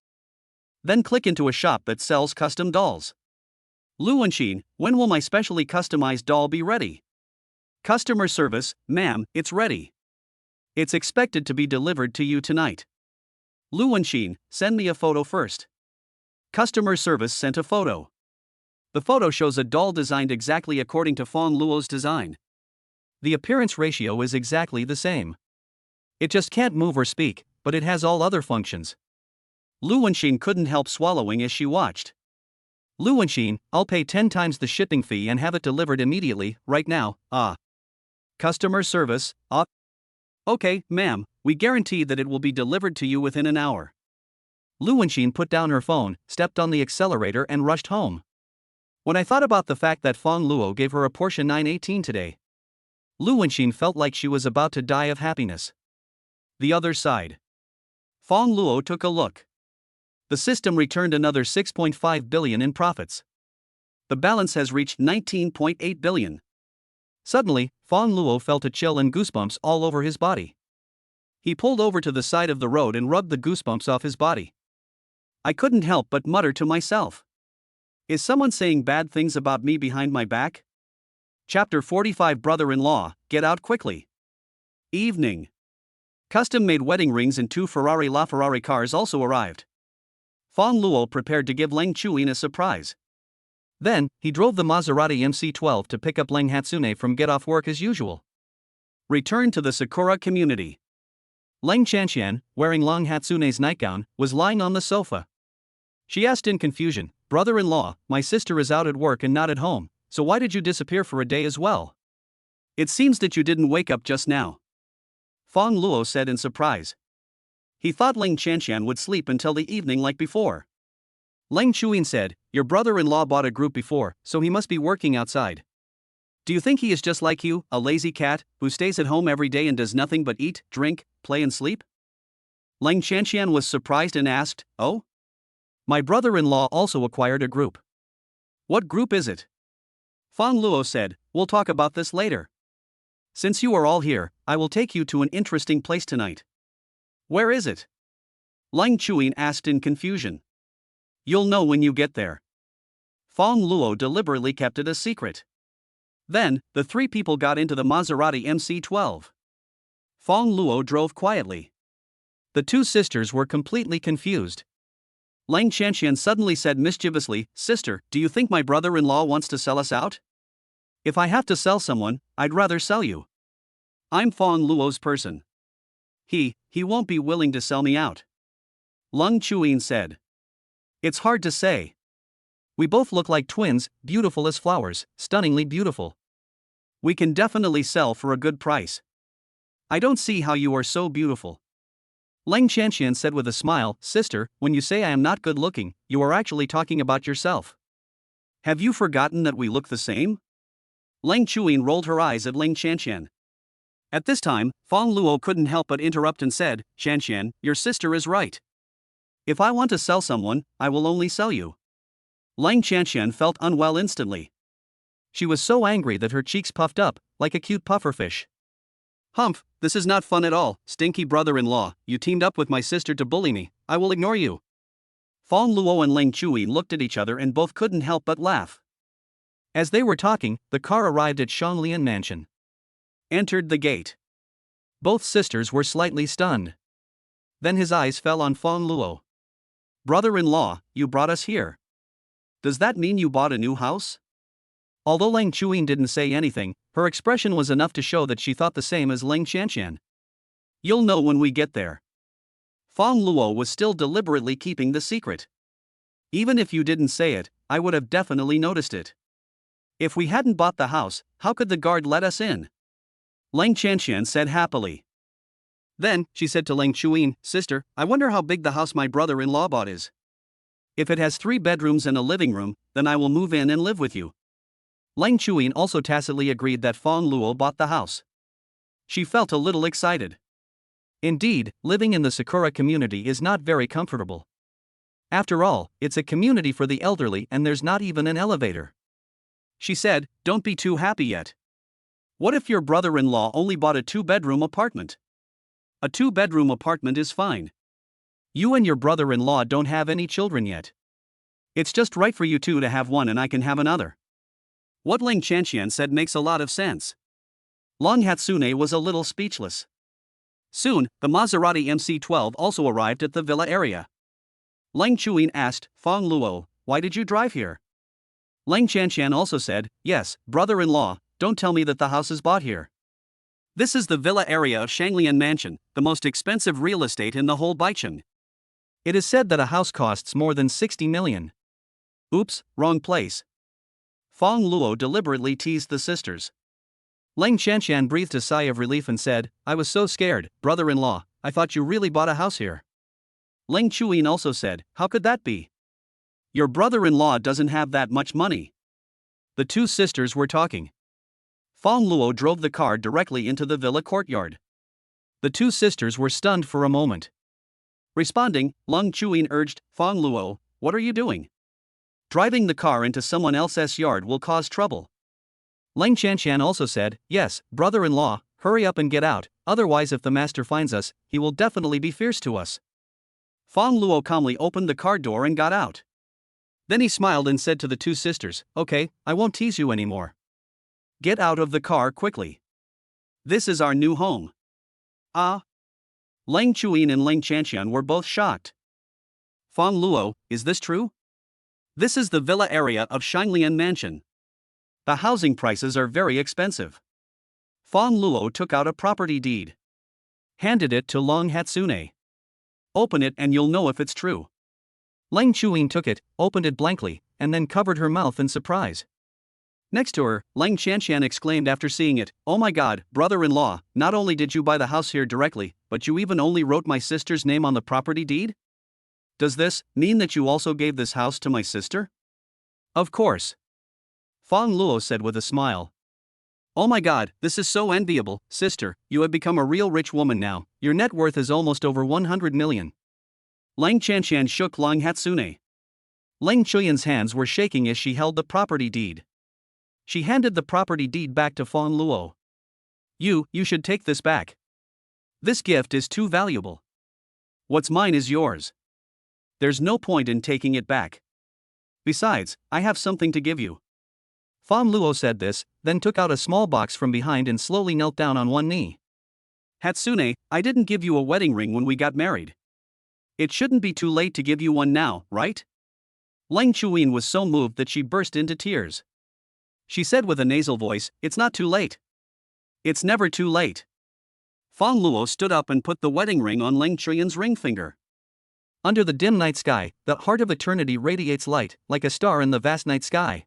Then click into a shop that sells custom dolls. Lu Wenxin, when will my specially customized doll be ready? Customer service, ma'am, it's ready. It's expected to be delivered to you tonight. Lu Wenxin, send me a photo first. Customer service sent a photo. The photo shows a doll designed exactly according to Fang Luo's design. The appearance ratio is exactly the same. It just can't move or speak, but it has all other functions. Lu Wenxin couldn't help swallowing as she watched. Lu Wenxin, I'll pay 10 times the shipping fee and have it delivered immediately, right now. Customer service, okay, ma'am, we guarantee that it will be delivered to you within an hour. Lu Wenxin put down her phone, stepped on the accelerator and rushed home. When I thought about the fact that Fang Luo gave her a Porsche 918 today, Lu Wenxin felt like she was about to die of happiness. The other side. Fang Luo took a look. The system returned another 6.5 billion in profits. The balance has reached 19.8 billion. Suddenly, Fang Luo felt a chill and goosebumps all over his body. He pulled over to the side of the road and rubbed the goosebumps off his body. I couldn't help but mutter to myself. Is someone saying bad things about me behind my back? Chapter 45 Brother-in-law, get out quickly. Evening. Custom-made wedding rings and 2 Ferrari LaFerrari cars also arrived. Fang Luo prepared to give Leng Chuyin a surprise. Then, he drove the Maserati MC12 to pick up Leng Hatsune from get off work as usual. Return to the Sakura community. Leng Chanxian, wearing Leng Hatsune's nightgown, was lying on the sofa. She asked in confusion, "Brother-in-law, my sister is out at work and not at home, so why did you disappear for a day as well?" It seems that you didn't wake up just now. Fang Luo said in surprise. He thought Leng Chanxian would sleep until the evening like before. Leng Chuyin said, "Your brother-in-law bought a group before, so he must be working outside. Do you think he is just like you, a lazy cat, who stays at home every day and does nothing but eat, drink, play and sleep?" Leng Chanxian was surprised and asked, "Oh? My brother-in-law also acquired a group." "What group is it?" Fang Luo said, "We'll talk about this later. Since you are all here, I will take you to an interesting place tonight." "Where is it?" Leng Chuyin asked in confusion. "You'll know when you get there." Fang Luo deliberately kept it a secret. Then, the 3 people got into the Maserati MC12. Fang Luo drove quietly. The 2 sisters were completely confused. Leng Chanxian suddenly said mischievously, "Sister, do you think my brother-in-law wants to sell us out?" "If I have to sell someone, I'd rather sell you. I'm Fang Luo's person. He won't be willing to sell me out." Leng Chuyin said. "It's hard to say. We both look like twins, beautiful as flowers, stunningly beautiful. We can definitely sell for a good price. I don't see how you are so beautiful." Leng Chanxian said with a smile, "Sister, when you say I am not good looking, you are actually talking about yourself." "Have you forgotten that we look the same?" Leng Chuyin rolled her eyes at Leng Chanxian. At this time, Fang Luo couldn't help but interrupt and said, "Chanxian, your sister is right. If I want to sell someone, I will only sell you." Leng Chanxian felt unwell instantly. She was so angry that her cheeks puffed up, like a cute pufferfish. "Humph, this is not fun at all, stinky brother-in-law, you teamed up with my sister to bully me, I will ignore you." Fang Luo and Leng Chuyin looked at each other and both couldn't help but laugh. As they were talking, the car arrived at Shanglian Mansion. Entered the gate. Both sisters were slightly stunned. Then his eyes fell on Fang Luo. "Brother-in-law, you brought us here. Does that mean you bought a new house?" Although Leng Chuyin didn't say anything, her expression was enough to show that she thought the same as Leng Chanxian. "You'll know when we get there." Fang Luo was still deliberately keeping the secret. "Even if you didn't say it, I would have definitely noticed it. If we hadn't bought the house, how could the guard let us in?" Leng Chanxian said happily. Then, she said to Leng Chuyin, "Sister, I wonder how big the house my brother-in-law bought is. If it has 3 bedrooms and a living room, then I will move in and live with you." Leng Chuyin also tacitly agreed that Fang Luo bought the house. She felt a little excited. Indeed, living in the Sakura community is not very comfortable. After all, it's a community for the elderly and there's not even an elevator. She said, "Don't be too happy yet. What if your brother-in-law only bought a 2-bedroom apartment? A 2-bedroom apartment is fine. You and your brother-in-law don't have any children yet. It's just right for you two to have one and I can have another." What Leng Chanxian said makes a lot of sense. Leng Hatsune was a little speechless. Soon, the Maserati MC12 also arrived at the villa area. Leng Chuyin asked, "Fang Luo, why did you drive here?" Leng Chanxian also said, "Yes, brother-in-law, don't tell me that the house is bought here. This is the villa area of Shanglian Mansion, the most expensive real estate in the whole Baicheng. It is said that a house costs more than 60 million. Oops, wrong place. Fang Luo deliberately teased the sisters. Leng Chanshan breathed a sigh of relief and said, I was so scared, brother-in-law, I thought you really bought a house here. Leng Chuyin also said, how could that be? Your brother-in-law doesn't have that much money. The two sisters were talking. Fang Luo drove the car directly into the villa courtyard. The two sisters were stunned for a moment. Responding, Leng Chuyin urged, Fang Luo, what are you doing? Driving the car into someone else's yard will cause trouble. Leng Chanshan also said, yes, brother-in-law, hurry up and get out, otherwise if the master finds us, he will definitely be fierce to us. Fang Luo calmly opened the car door and got out. Then he smiled and said to the two sisters, okay, I won't tease you anymore. Get out of the car quickly. This is our new home. Ah. Leng Chuyin and Leng Chanshan were both shocked. Fang Luo, is this true? This is the villa area of Xinglian Mansion. The housing prices are very expensive. Fang Luo took out a property deed. Handed it to Long Hatsune. Open it and you'll know if it's true. Leng Chuyin took it, opened it blankly, and then covered her mouth in surprise. Next to her, Leng Chanshan exclaimed after seeing it, oh my god, brother-in-law, not only did you buy the house here directly, but you even only wrote my sister's name on the property deed? Does this mean that you also gave this house to my sister? Of course. Fang Luo said with a smile. Oh my god, this is so enviable, sister, you have become a real rich woman now, your net worth is almost over 100 million. Leng Chanshan shook Long Hatsune. Leng Chuyin's hands were shaking as she held the property deed. She handed the property deed back to Fang Luo. You should take this back. This gift is too valuable. What's mine is yours. There's no point in taking it back. Besides, I have something to give you. Fang Luo said this, then took out a small box from behind and slowly knelt down on one knee. Hatsune, I didn't give you a wedding ring when we got married. It shouldn't be too late to give you one now, right? Leng Chuyin was so moved that she burst into tears. She said with a nasal voice, it's not too late. It's never too late. Fang Luo stood up and put the wedding ring on Leng Chuyin's ring finger. Under the dim night sky, the heart of eternity radiates light, like a star in the vast night sky.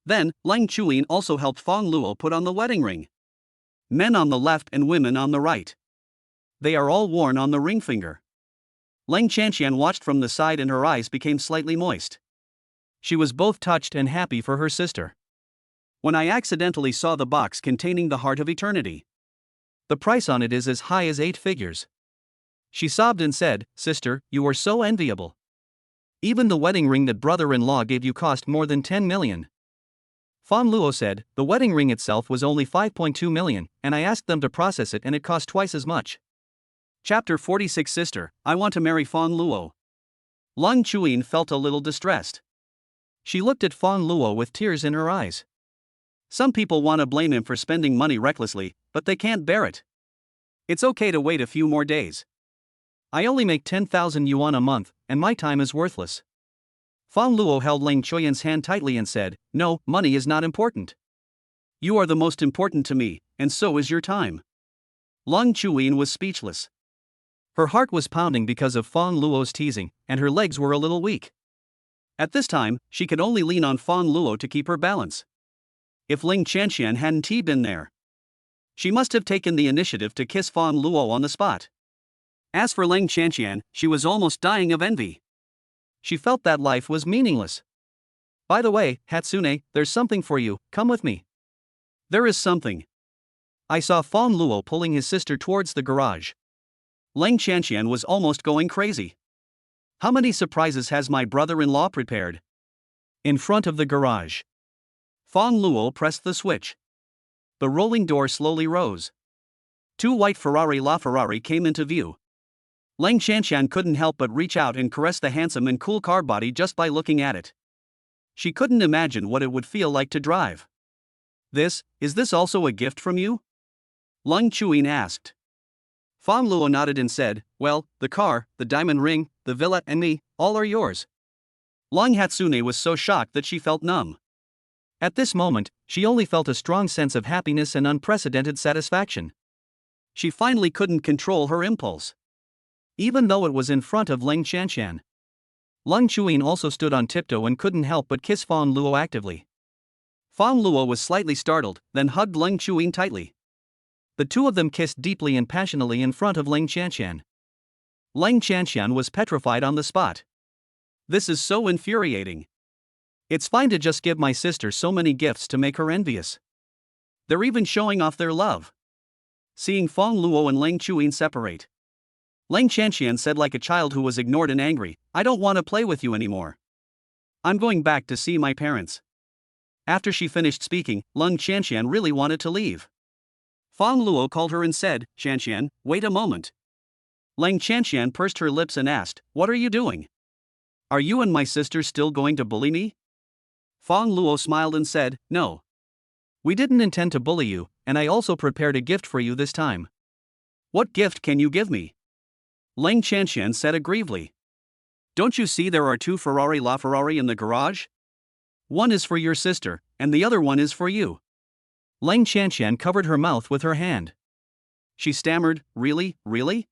Then, Leng Chuyin also helped Fang Luo put on the wedding ring. Men on the left and women on the right. They are all worn on the ring finger. Leng Chanshan watched from the side and her eyes became slightly moist. She was both touched and happy for her sister. When I accidentally saw the box containing the heart of eternity. The price on it is as high as 8 figures. She sobbed and said, sister, you are so enviable. Even the wedding ring that brother-in-law gave you cost more than 10 million. Fang Luo said, the wedding ring itself was only 5.2 million, and I asked them to process it and it cost twice as much. Chapter 46 Sister, I want to marry Fang Luo. Leng Chuyin felt a little distressed. She looked at Fang Luo with tears in her eyes. Some people want to blame him for spending money recklessly, but they can't bear it. It's okay to wait a few more days. I only make 10,000 yuan a month, and my time is worthless. Fang Luo held Leng Chuyin's hand tightly and said, no, money is not important. You are the most important to me, and so is your time. Leng Chuyin was speechless. Her heart was pounding because of Fang Luo's teasing, and her legs were a little weak. At this time, she could only lean on Fang Luo to keep her balance. If Leng Chanshan hadn't been there, she must have taken the initiative to kiss Fang Luo on the spot. As for Leng Chanshan, she was almost dying of envy. She felt that life was meaningless. By the way, Hatsune, there's something for you, come with me. There is something. I saw Fang Luo pulling his sister towards the garage. Leng Chanshan was almost going crazy. How many surprises has my brother-in-law prepared? In front of the garage. Fang Luo pressed the switch. The rolling door slowly rose. 2 white Ferrari LaFerrari came into view. Leng Chanshan couldn't help but reach out and caress the handsome and cool car body just by looking at it. She couldn't imagine what it would feel like to drive. Is this also a gift from you? Leng Chuyin asked. Fang Luo nodded and said, well, the car, the diamond ring, the villa and me, all are yours. Leng Hatsune was so shocked that she felt numb. At this moment, she only felt a strong sense of happiness and unprecedented satisfaction. She finally couldn't control her impulse. Even though it was in front of Leng Chanshan. Lung Chuyin also stood on tiptoe and couldn't help but kiss Fang Luo actively. Fang Luo was slightly startled, then hugged Lung Chuyin tightly. The two of them kissed deeply and passionately in front of Ling Qianqian. Ling Qianqian was petrified on the spot. This is so infuriating. It's fine to just give my sister so many gifts to make her envious. They're even showing off their love. Seeing Fang Luo and Ling Chuyin separate, Ling Qianqian said like a child who was ignored and angry, "I don't want to play with you anymore. I'm going back to see my parents." After she finished speaking, Ling Qianqian really wanted to leave. Fang Luo called her and said, "Qianqian, wait a moment." Ling Qianqian pursed her lips and asked, "What are you doing? Are you and my sister still going to bully me?" Fang Luo smiled and said, "No. We didn't intend to bully you, and I also prepared a gift for you this time." "What gift can you give me?" Ling Qianqian said aggrievely. "Don't you see there are two Ferrari LaFerrari in the garage? One is for your sister, and the other one is for you." Ling Qianqian covered her mouth with her hand. She stammered, "Really, really?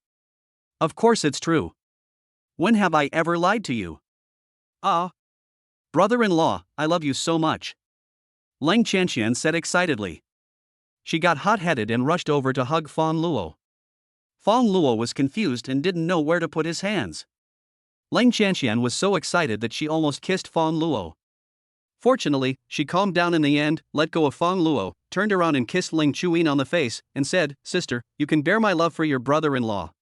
Of course it's true. When have I ever lied to you? Ah. Brother-in-law, I love you so much," Ling Qianqian said excitedly. She got hot-headed and rushed over to hug Fang Luo. Fang Luo was confused and didn't know where to put his hands. Ling Qianqian was so excited that she almost kissed Fang Luo. Fortunately, she calmed down in the end, let go of Fang Luo, turned around and kissed Ling Chuyin on the face, and said, "Sister, you can bear my love for your brother-in-law."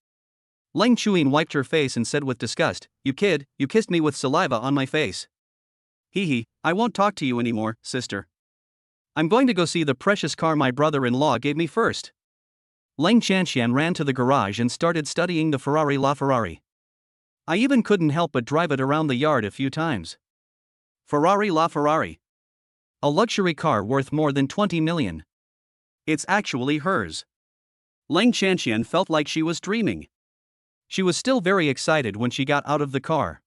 Ling Chuyin wiped her face and said with disgust, "You kid, you kissed me with saliva on my face." "Hee, I won't talk to you anymore, sister. I'm going to go see the precious car my brother-in-law gave me first." Ling Qianqian ran to the garage and started studying the Ferrari LaFerrari. "I even couldn't help but drive it around the yard a few times. Ferrari LaFerrari. A luxury car worth more than 20 million. It's actually hers." Ling Qianqian felt like she was dreaming. She was still very excited when she got out of the car.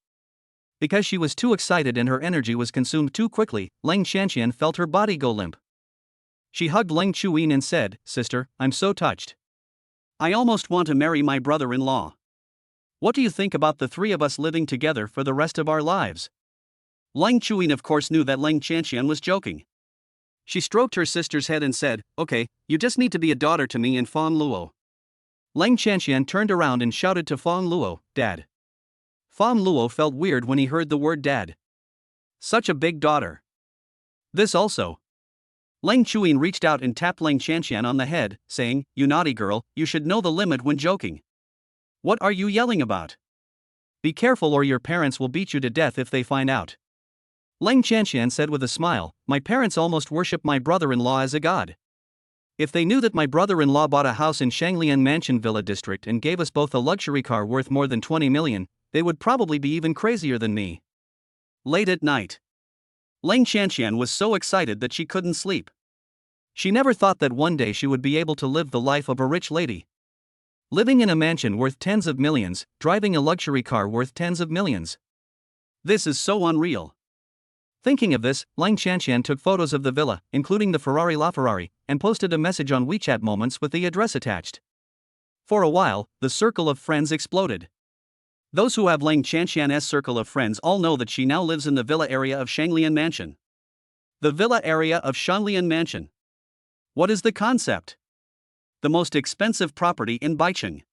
Because she was too excited and her energy was consumed too quickly, Ling Qianqian felt her body go limp. She hugged Ling Chuyin and said, "Sister, I'm so touched. I almost want to marry my brother-in-law. What do you think about the three of us living together for the rest of our lives?" Ling Chuyin of course knew that Ling Qianqian was joking. She stroked her sister's head and said, "Okay, you just need to be a daughter to me and Fang Luo." Ling Qianqian turned around and shouted to Fang Luo, "Dad." Fang Luo felt weird when he heard the word dad. Such a big daughter. This also. Ling Chuyin reached out and tapped Ling Qianqian on the head, saying, "You naughty girl, you should know the limit when joking. What are you yelling about? Be careful or your parents will beat you to death if they find out." Ling Qianqian said with a smile, "My parents almost worship my brother-in-law as a god. If they knew that my brother-in-law bought a house in Shanglian Mansion Villa District and gave us both a luxury car worth more than 20 million, they would probably be even crazier than me." Late at night, Ling Qianqian was so excited that she couldn't sleep. She never thought that one day she would be able to live the life of a rich lady. Living in a mansion worth tens of millions, driving a luxury car worth tens of millions. This is so unreal. Thinking of this, Ling Qianqian took photos of the villa, including the Ferrari LaFerrari, and posted a message on WeChat Moments with the address attached. For a while, the circle of friends exploded. Those who have Ling Qianqian's circle of friends all know that she now lives in the villa area of Shanglian Mansion. The villa area of Shanglian Mansion. What is the concept? The most expensive property in Baicheng.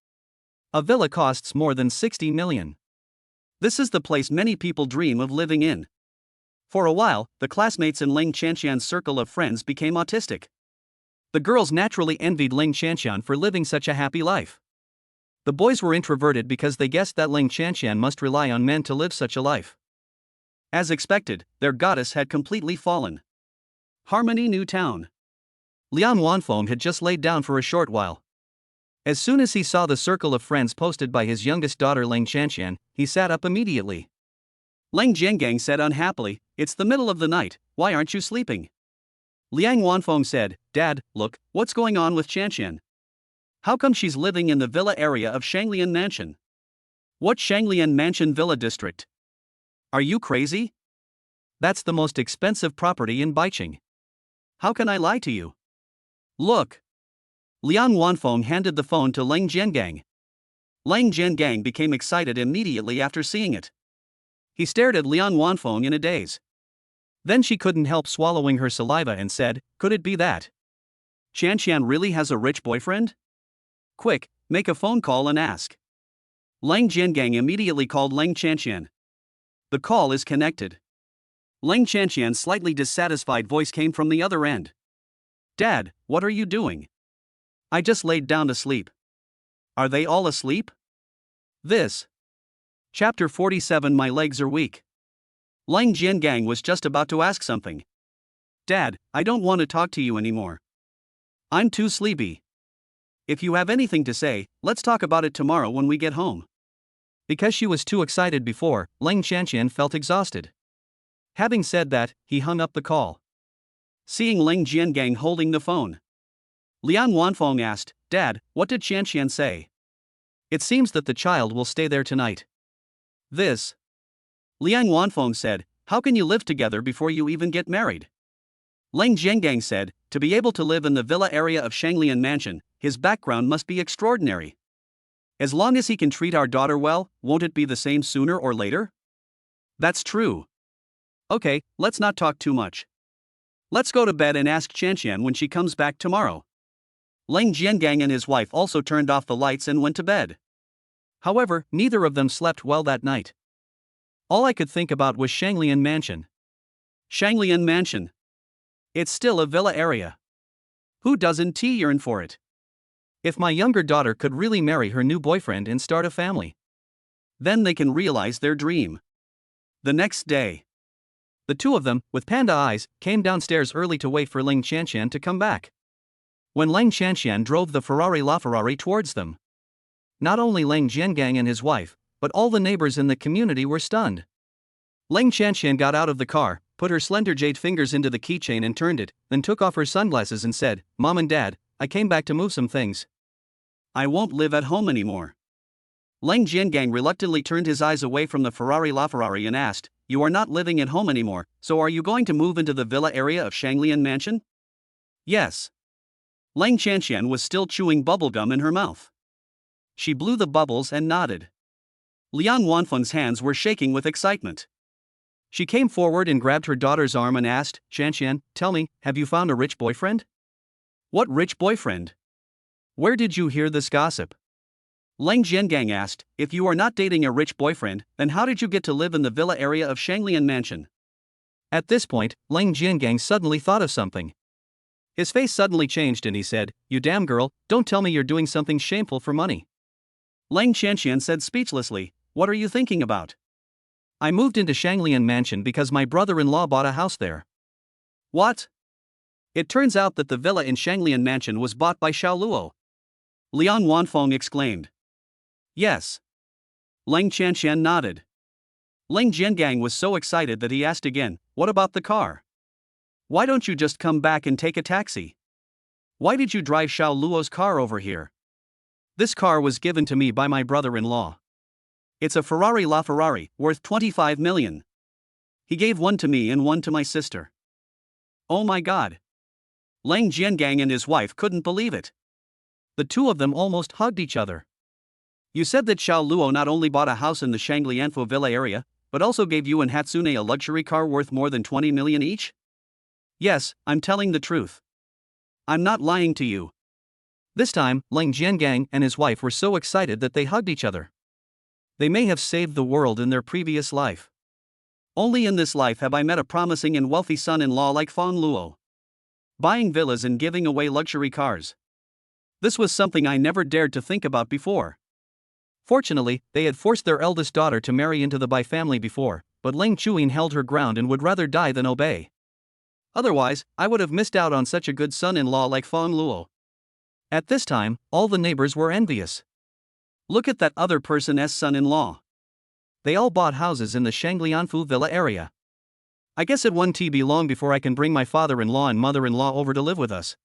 A villa costs more than 60 million. This is the place many people dream of living in. For a while, the classmates in Ling Qianqian's circle of friends became autistic. The girls naturally envied Ling Qianqian for living such a happy life. The boys were introverted because they guessed that Ling Qianqian must rely on men to live such a life. As expected, their goddess had completely fallen. Harmony New Town. Lian Wanfeng had just laid down for a short while. As soon as he saw the circle of friends posted by his youngest daughter Ling Qianqian, he sat up immediately. Ling Jiangang said unhappily, "It's the middle of the night, why aren't you sleeping?" Liang Wanfeng said, "Dad, look, what's going on with Qianqian? How come she's living in the villa area of Shanglian Mansion? What Shanglian Mansion Villa District? Are you crazy? That's the most expensive property in Baicheng. How can I lie to you? Look." Liang Wanfeng handed the phone to Ling Jiangang. Ling Jiangang became excited immediately after seeing it. He stared at Lian Wanfeng in a daze. Then she couldn't help swallowing her saliva and said, "Could it be that Qian really has a rich boyfriend? Quick, make a phone call and ask." Lang Jiangang immediately called Lang Qianqian. The call is connected. Lang Qianqian's slightly dissatisfied voice came from the other end. "Dad, what are you doing?" "I just laid down to sleep." "Are they all asleep?" This. Chapter 47. My legs are weak. Lang Jiangang was just about to ask something. "Dad, I don't want to talk to you anymore. I'm too sleepy. If you have anything to say, let's talk about it tomorrow when we get home." Because she was too excited before, Lang Qianqian felt exhausted. Having said that, he hung up the call. Seeing Lang Jiangang holding the phone, Lian Wanfeng asked, "Dad, what did Qianqian say?" "It seems that the child will stay there tonight." This. Lian Wanfeng said, "How can you live together before you even get married?" Lang Jiangang said, "To be able to live in the villa area of Shanglian Mansion, his background must be extraordinary. As long as he can treat our daughter well, won't it be the same sooner or later?" "That's true. Okay, let's not talk too much. Let's go to bed and ask Qianqian when she comes back tomorrow." Lang Jiangang and his wife also turned off the lights and went to bed. However, neither of them slept well that night. All I could think about was Shanglian Mansion. Shanglian Mansion. It's still a villa area. Who doesn't yearn for it? If my younger daughter could really marry her new boyfriend and start a family, then they can realize their dream. The next day, the two of them, with panda eyes, came downstairs early to wait for Lang Qianqian to come back. When Lang Qianqian drove the Ferrari towards them, not only Lang Jiangang and his wife, but all the neighbors in the community were stunned. Lang Qianqian got out of the car, put her slender jade fingers into the keychain and turned it, then took off her sunglasses and said, "Mom and Dad, I came back to move some things. I won't live at home anymore." Lang Jiangang reluctantly turned his eyes away from the Ferrari and asked, "You are not living at home anymore, so are you going to move into the villa area of Shanglian Mansion?" "Yes." Lang Qianqian was still chewing bubblegum in her mouth. She blew the bubbles and nodded. Lian Wanfeng's hands were shaking with excitement. She came forward and grabbed her daughter's arm and asked, "Qianqian, tell me, have you found a rich boyfriend?" "What rich boyfriend? Where did you hear this gossip?" Lang Jiangang asked, "If you are not dating a rich boyfriend, then how did you get to live in the villa area of Shanglian Mansion?" At this point, Lang Jiangang suddenly thought of something. His face suddenly changed and he said, "You damn girl, don't tell me you're doing something shameful for money." Lang Qianqian said speechlessly, "What are you thinking about?" "I moved into Shanglian Mansion because my brother-in-law bought a house there." "What?" "It turns out that the villa in Shanglian Mansion was bought by Xiao Luo." Lian Wanfeng exclaimed. "Yes." Lang Qianqian nodded. Lang Jiangang was so excited that he asked again, "What about the car? Why don't you just come back and take a taxi? Why did you drive Xiao Luo's car over here?" "This car was given to me by my brother-in-law. It's a Ferrari, worth 25 million. He gave one to me and one to my sister." "Oh my god." Lang Jiangang and his wife couldn't believe it. The two of them almost hugged each other. "You said that Xiao Luo not only bought a house in the Shanglianfu villa area, but also gave you and Hatsune a luxury car worth more than 20 million each?" "Yes, I'm telling the truth. I'm not lying to you." This time, Lang Jiangang and his wife were so excited that they hugged each other. They may have saved the world in their previous life. Only in this life have I met a promising and wealthy son-in-law like Fang Luo. Buying villas and giving away luxury cars. This was something I never dared to think about before. Fortunately, they had forced their eldest daughter to marry into the Bai family before, but Lang Chuyin held her ground and would rather die than obey. Otherwise, I would have missed out on such a good son-in-law like Fang Luo. At this time, all the neighbors were envious. Look at that other person's son-in-law. They all bought houses in the Shanglianfu villa area. I guess it won't be long before I can bring my father-in-law and mother-in-law over to live with us.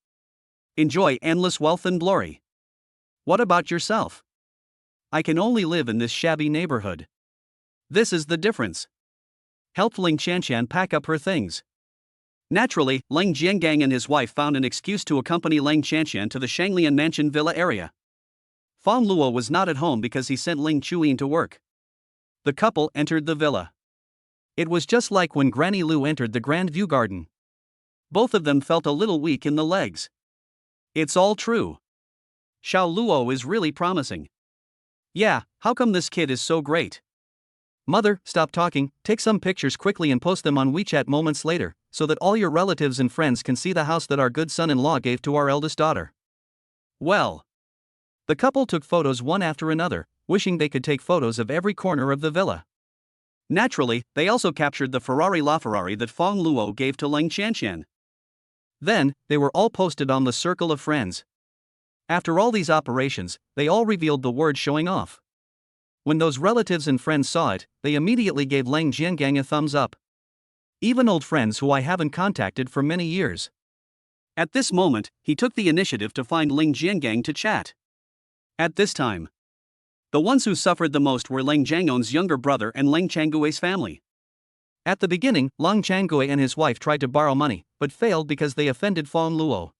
Enjoy endless wealth and glory. What about yourself? I can only live in this shabby neighborhood. This is the difference." Helped Lang Qianqian pack up her things. Naturally, Lang Jiangang and his wife found an excuse to accompany Lang Qianqian to the Shanglian Mansion villa area. Fang Luo was not at home because he sent Ling Chuyin to work. The couple entered the villa. It was just like when Granny Lu entered the Grand View Garden. Both of them felt a little weak in the legs. It's all true. Xiao Luo is really promising. Yeah, how come this kid is so great? Mother, stop talking, take some pictures quickly and post them on WeChat moments later, so that all your relatives and friends can see the house that our good son-in-law gave to our eldest daughter. Well, the couple took photos one after another, wishing they could take photos of every corner of the villa. Naturally, they also captured the Ferrari LaFerrari that Fang Luo gave to Leng Qianqian. Then, they were all posted on the circle of friends. After all these operations, they all revealed the word showing off. When those relatives and friends saw it, they immediately gave Leng Jiangang a thumbs up. Even old friends who I haven't contacted for many years. At this moment, he took the initiative to find Leng Jiangang to chat. At this time, the ones who suffered the most were Leng Jiangon's younger brother and Leng Changui's family. At the beginning, Leng Changui and his wife tried to borrow money, but failed because they offended Fang Luo.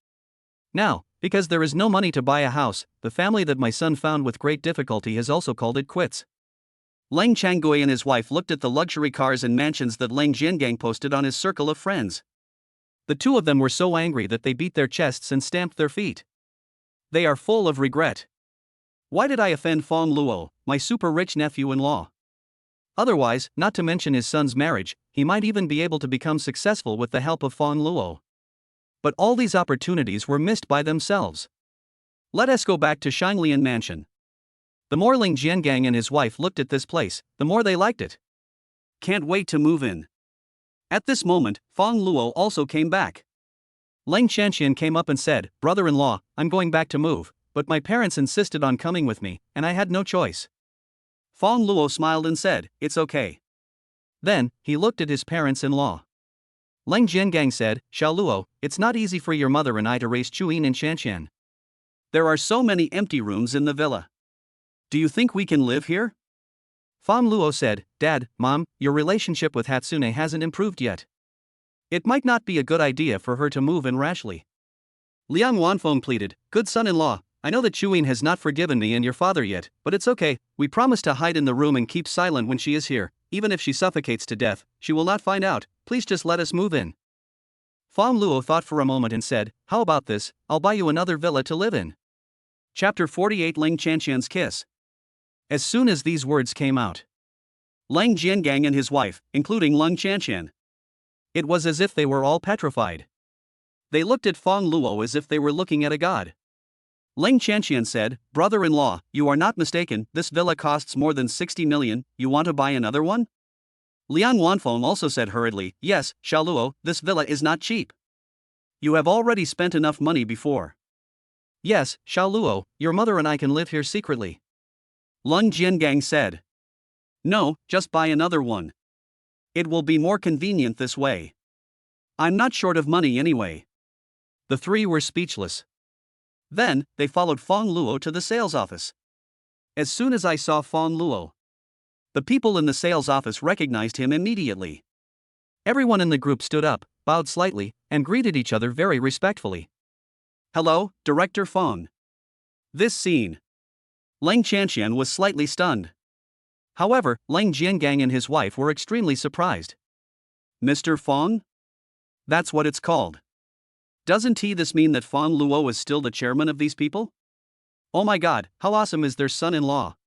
Now, because there is no money to buy a house, the family that my son found with great difficulty has also called it quits. Leng Changui and his wife looked at the luxury cars and mansions that Leng Jiangang posted on his circle of friends. The two of them were so angry that they beat their chests and stamped their feet. They are full of regret. Why did I offend Fang Luo, my super rich nephew-in-law? Otherwise, not to mention his son's marriage, he might even be able to become successful with the help of Fang Luo. But all these opportunities were missed by themselves. Let us go back to Shanglian Mansion. The more Leng Jiangang and his wife looked at this place, the more they liked it. Can't wait to move in. At this moment, Fang Luo also came back. Leng Qianqian came up and said, "Brother-in-law, I'm going back to move, but my parents insisted on coming with me, and I had no choice." Fang Luo smiled and said, "It's okay." Then, he looked at his parents-in-law. Leng Jiangang said, "Xiao Luo, it's not easy for your mother and I to raise Chuyin and Shanshan. There are so many empty rooms in the villa. Do you think we can live here?" Fang Luo said, "Dad, Mom, your relationship with Hatsune hasn't improved yet. It might not be a good idea for her to move in rashly." Liang Wanfeng pleaded, "Good son-in-law, I know that Chuyin has not forgiven me and your father yet, but it's okay, we promise to hide in the room and keep silent when she is here. Even if she suffocates to death, she will not find out, please just let us move in." Fang Luo thought for a moment and said, "How about this, I'll buy you another villa to live in." Chapter 48 Leng Qianqian's Kiss. As soon as these words came out, Leng Jiangang and his wife, including Leng Qianqian, it was as if they were all petrified. They looked at Fang Luo as if they were looking at a god. Leng Qianqian said, "Brother-in-law, you are not mistaken, this villa costs more than 60 million, you want to buy another one?" Liang Wanfeng also said hurriedly, "Yes, Xiao Luo, this villa is not cheap. You have already spent enough money before." "Yes, Xiao Luo, your mother and I can live here secretly," Leng Jiangang said. "No, just buy another one. It will be more convenient this way. I'm not short of money anyway." The three were speechless. Then, they followed Fang Luo to the sales office. As soon as I saw Fang Luo, the people in the sales office recognized him immediately. Everyone in the group stood up, bowed slightly, and greeted each other very respectfully. "Hello, Director Fang." This scene. Leng Qianqian was slightly stunned. However, Leng Jiangang and his wife were extremely surprised. "Mr. Fang? That's what it's called. Doesn't this mean that Fang Luo is still the chairman of these people? Oh my god, how awesome is their son-in-law?"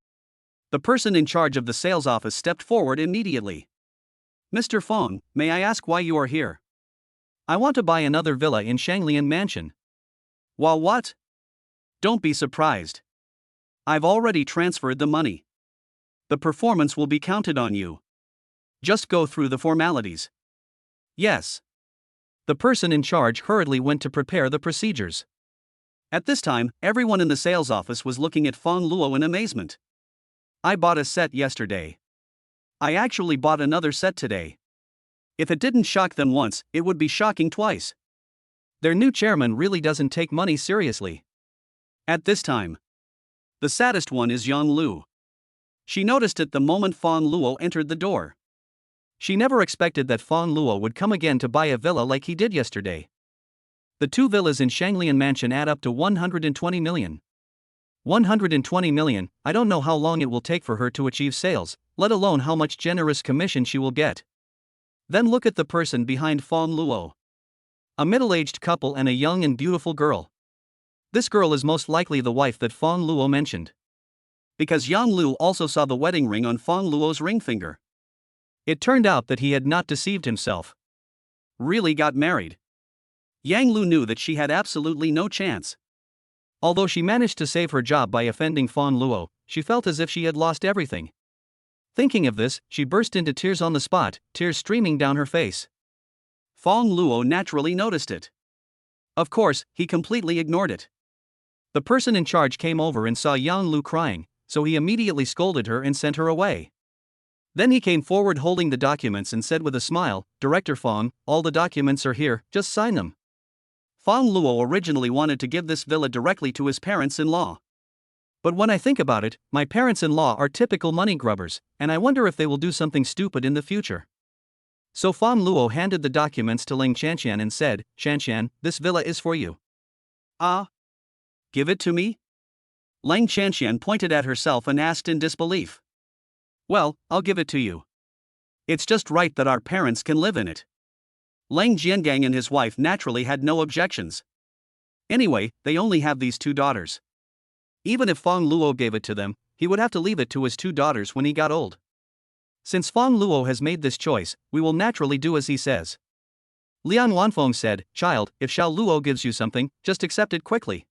The person in charge of the sales office stepped forward immediately. "Mr. Fang, may I ask why you are here?" "I want to buy another villa in Shanglian Mansion." "Well, what? Don't be surprised. I've already transferred the money. The performance will be counted on you. Just go through the formalities." "Yes." The person in charge hurriedly went to prepare the procedures. At this time, everyone in the sales office was looking at Fang Luo in amazement. "I bought a set yesterday. I actually bought another set today. If it didn't shock them once, it would be shocking twice. Their new chairman really doesn't take money seriously." At this time, the saddest one is Yang Lu. She noticed it the moment Fang Luo entered the door. She never expected that Fang Luo would come again to buy a villa like he did yesterday. The two villas in Shanglian Mansion add up to 120 million. 120 million, I don't know how long it will take for her to achieve sales, let alone how much generous commission she will get. Then look at the person behind Fang Luo. A middle-aged couple and a young and beautiful girl. This girl is most likely the wife that Fang Luo mentioned. Because Yang Lu also saw the wedding ring on Fang Luo's ring finger. It turned out that he had not deceived himself. Really got married. Yang Lu knew that she had absolutely no chance. Although she managed to save her job by offending Fang Luo, she felt as if she had lost everything. Thinking of this, she burst into tears on the spot, tears streaming down her face. Fang Luo naturally noticed it. Of course, he completely ignored it. The person in charge came over and saw Yang Lu crying, so he immediately scolded her and sent her away. Then he came forward holding the documents and said with a smile, "Director Fang, all the documents are here, just sign them." Fang Luo originally wanted to give this villa directly to his parents-in-law. But when I think about it, my parents-in-law are typical money grubbers, and I wonder if they will do something stupid in the future. So Fang Luo handed the documents to Ling Qianqian and said, "Qianqian, this villa is for you." Ah? Give it to me? Ling Qianqian pointed at herself and asked in disbelief. Well, I'll give it to you. It's just right that our parents can live in it. Ling Jiangang and his wife naturally had no objections. Anyway, they only have these 2 daughters. Even if Fang Luo gave it to them, he would have to leave it to his 2 daughters when he got old. Since Fang Luo has made this choice, we will naturally do as he says. Lian Wanfeng said, "Child, if Xiao Luo gives you something, just accept it quickly."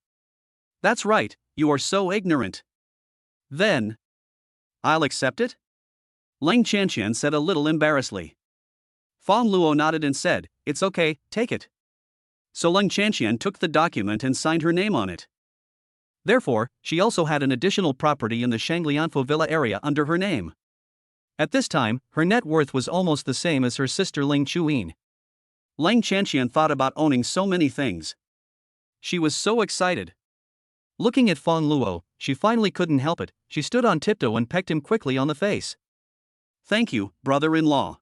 That's right, you are so ignorant. Then, I'll accept it? Ling Qianqian said a little embarrassedly. Fang Luo nodded and said, "It's okay, take it." So Ling Qianqian took the document and signed her name on it. Therefore, she also had an additional property in the Shanglianfo Villa area under her name. At this time, her net worth was almost the same as her sister Ling Chuyin. Ling Qianqian thought about owning so many things. She was so excited. Looking at Fang Luo, she finally couldn't help it. She stood on tiptoe and pecked him quickly on the face. Thank you, brother-in-law.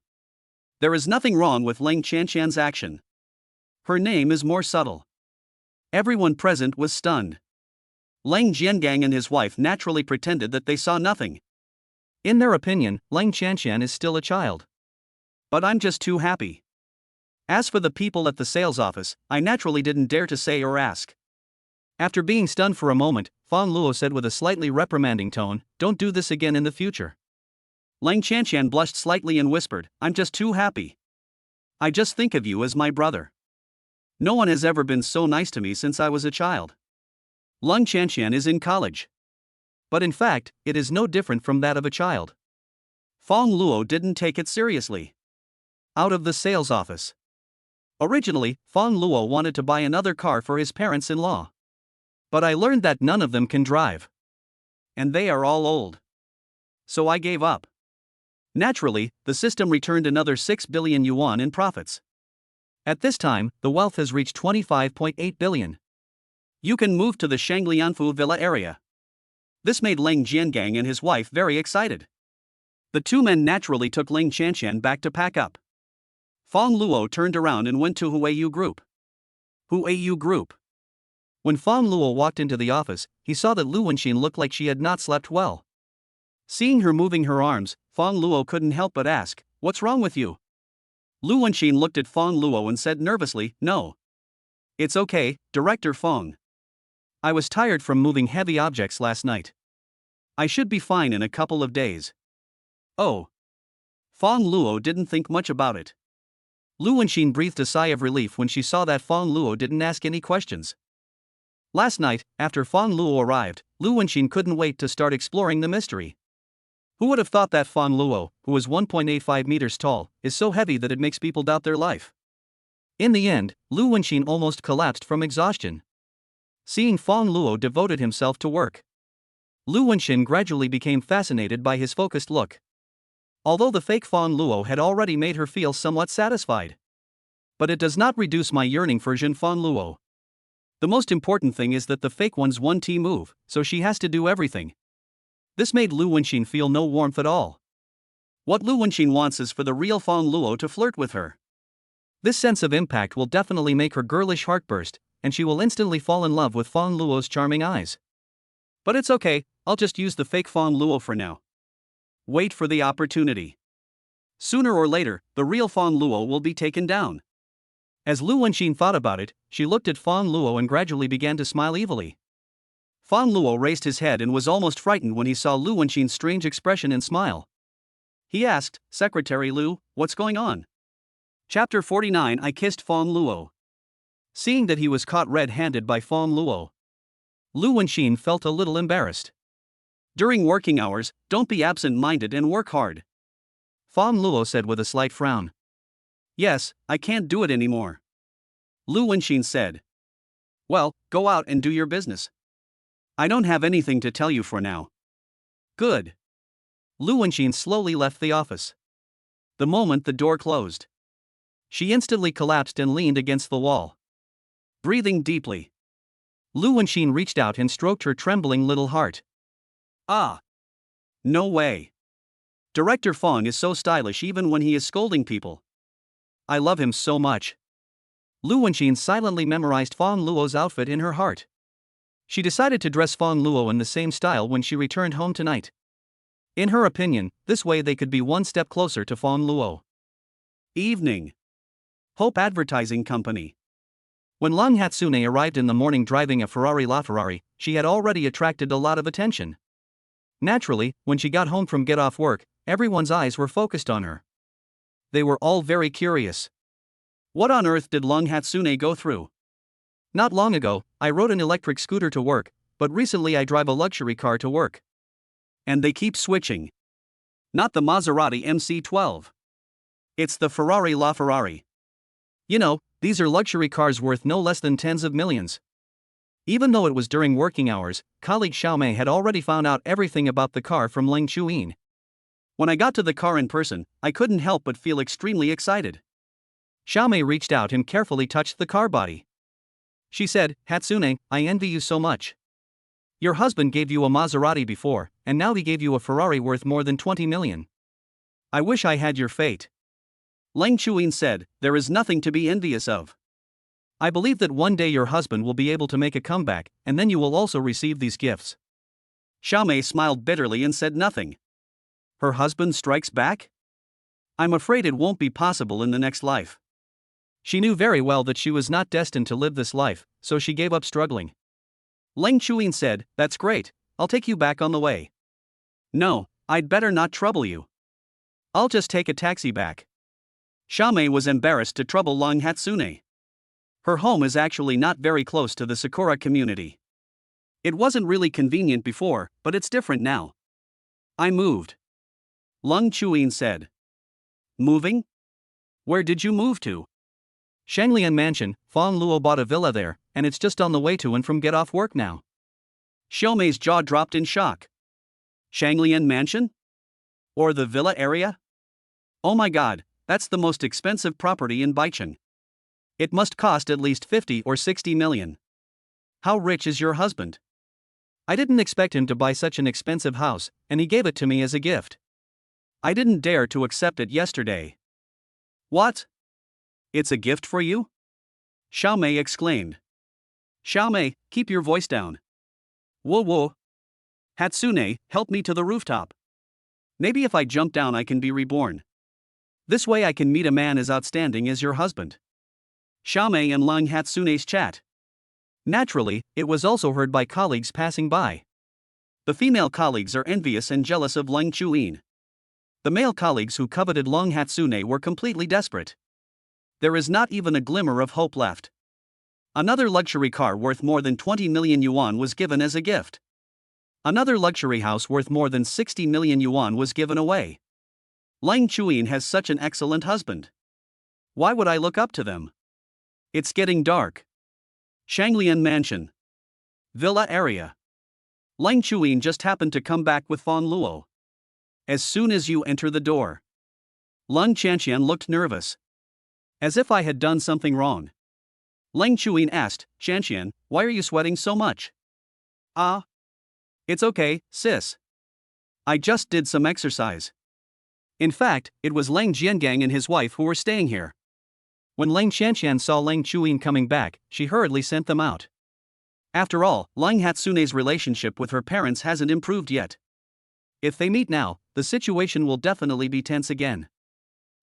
There is nothing wrong with Ling Qianqian's action. Her name is more subtle. Everyone present was stunned. Ling Jiangang and his wife naturally pretended that they saw nothing. In their opinion, Ling Qianqian is still a child. But I'm just too happy. As for the people at the sales office, I naturally didn't dare to say or ask. After being stunned for a moment, Fang Luo said with a slightly reprimanding tone, "Don't do this again in the future." Ling Qianqian blushed slightly and whispered, "I'm just too happy. I just think of you as my brother. No one has ever been so nice to me since I was a child." Ling Qianqian is in college. But in fact, it is no different from that of a child. Fang Luo didn't take it seriously. Out of the sales office. Originally, Fang Luo wanted to buy another car for his parents-in-law. But I learned that none of them can drive. And they are all old. So I gave up. Naturally, the system returned another 6 billion yuan in profits. At this time, the wealth has reached 25.8 billion. You can move to the Shanglianfu Villa area. This made Ling Jiangang and his wife very excited. The 2 men naturally took Ling Qianqian back to pack up. Fang Luo turned around and went to Huayu Group. Huayu Group. When Fang Luo walked into the office, he saw that Lu Wenxin looked like she had not slept well. Seeing her moving her arms, Fang Luo couldn't help but ask, "What's wrong with you?" Lu Wenxin looked at Fang Luo and said nervously, "No. It's okay, Director Fang. I was tired from moving heavy objects last night. I should be fine in a couple of days." Oh. Fang Luo didn't think much about it. Lu Wenxin breathed a sigh of relief when she saw that Fang Luo didn't ask any questions. Last night, after Fang Luo arrived, Lu Wenxin couldn't wait to start exploring the mystery. Who would have thought that Fang Luo, who is 1.85 meters tall, is so heavy that it makes people doubt their life? In the end, Lu Wenxin almost collapsed from exhaustion. Seeing Fang Luo devoted himself to work, Lu Wenxin gradually became fascinated by his focused look. Although the fake Fang Luo had already made her feel somewhat satisfied. But it does not reduce my yearning for Jin Fang Luo. The most important thing is that the fake one's 1T move, so she has to do everything. This made Lu Wenxin feel no warmth at all. What Lu Wenxin wants is for the real Fang Luo to flirt with her. This sense of impact will definitely make her girlish heart burst, and she will instantly fall in love with Fang Luo's charming eyes. But it's okay, I'll just use the fake Fang Luo for now. Wait for the opportunity. Sooner or later, the real Fang Luo will be taken down. As Lu Wenxin thought about it, she looked at Fang Luo and gradually began to smile evilly. Fang Luo raised his head and was almost frightened when he saw Lu Wenxin's strange expression and smile. He asked, "Secretary Lu, what's going on?" Chapter 49. I kissed Fang Luo. Seeing that he was caught red-handed by Fang Luo, Lu Wenxin felt a little embarrassed. During working hours, don't be absent-minded and work hard. Fang Luo said with a slight frown. Yes, I can't do it anymore. Lu Wenxin said. Well, go out and do your business. I don't have anything to tell you for now. Good. Lu Wenxin slowly left the office. The moment the door closed, she instantly collapsed and leaned against the wall. Breathing deeply, Lu Wenxin reached out and stroked her trembling little heart. Ah! No way. Director Fang is so stylish even when he is scolding people. I love him so much. Lu Wenxin silently memorized Fang Luo's outfit in her heart. She decided to dress Fang Luo in the same style when she returned home tonight. In her opinion, this way they could be one step closer to Fang Luo. Evening. Hope Advertising Company. When Long Hatsune arrived in the morning driving a Ferrari LaFerrari, she had already attracted a lot of attention. Naturally, when she got home from get off work, everyone's eyes were focused on her. They were all very curious. What on earth did Long Hatsune go through? Not long ago, I rode an electric scooter to work, but recently I drive a luxury car to work. And they keep switching. Not the Maserati MC12. It's the Ferrari LaFerrari. You know, these are luxury cars worth no less than tens of millions. Even though it was during working hours, colleague Xiaomei had already found out everything about the car from Leng Chuyin. When I got to the car in person, I couldn't help but feel extremely excited. Xiaomei reached out and carefully touched the car body. She said, "Hatsune, I envy you so much. Your husband gave you a Maserati before, and now he gave you a Ferrari worth more than 20 million. I wish I had your fate." Leng Chuyin said, "There is nothing to be envious of. I believe that one day your husband will be able to make a comeback, and then you will also receive these gifts." Xiaomei smiled bitterly and said nothing. Her husband strikes back? I'm afraid it won't be possible in the next life. She knew very well that she was not destined to live this life, so she gave up struggling. Leng Chuyin said, "That's great, I'll take you back on the way." "No, I'd better not trouble you. I'll just take a taxi back." Xiaomei was embarrassed to trouble Long Hatsune. Her home is actually not very close to the Sakura community. It wasn't really convenient before, but it's different now. I moved. Leng Chuyin said. Moving? Where did you move to? Shanglian Mansion. Fang Luo bought a villa there, and it's just on the way to and from get off work now. Xiaomei's jaw dropped in shock. Shanglian Mansion? Or the villa area? Oh my god, that's the most expensive property in Baicheng. It must cost at least 50 or 60 million. How rich is your husband? I didn't expect him to buy such an expensive house, and he gave it to me as a gift. I didn't dare to accept it yesterday. What? It's a gift for you? Xiaomei exclaimed. Xiaomei, keep your voice down. Whoa whoa. Hatsune, help me to the rooftop. Maybe if I jump down I can be reborn. This way I can meet a man as outstanding as your husband. Xiaomei and Leng Hatsune's chat. Naturally, it was also heard by colleagues passing by. The female colleagues are envious and jealous of Leng Chuyin. The male colleagues who coveted Long Hatsune were completely desperate. There is not even a glimmer of hope left. Another luxury car worth more than 20 million yuan was given as a gift. Another luxury house worth more than 60 million yuan was given away. Leng Chuyin has such an excellent husband. Why would I look up to them? It's getting dark. Shanglian Mansion. Villa area. Leng Chuyin just happened to come back with Fang Luo. As soon as you enter the door. Leng Chanxian looked nervous. As if I had done something wrong. Leng Chuyin asked, Chanxian, why are you sweating so much? Ah. It's okay, sis. I just did some exercise. In fact, it was Leng Jiangang and his wife who were staying here. When Leng Chanxian saw Leng Chuyin coming back, she hurriedly sent them out. After all, Leng Hatsune's relationship with her parents hasn't improved yet. If they meet now, the situation will definitely be tense again.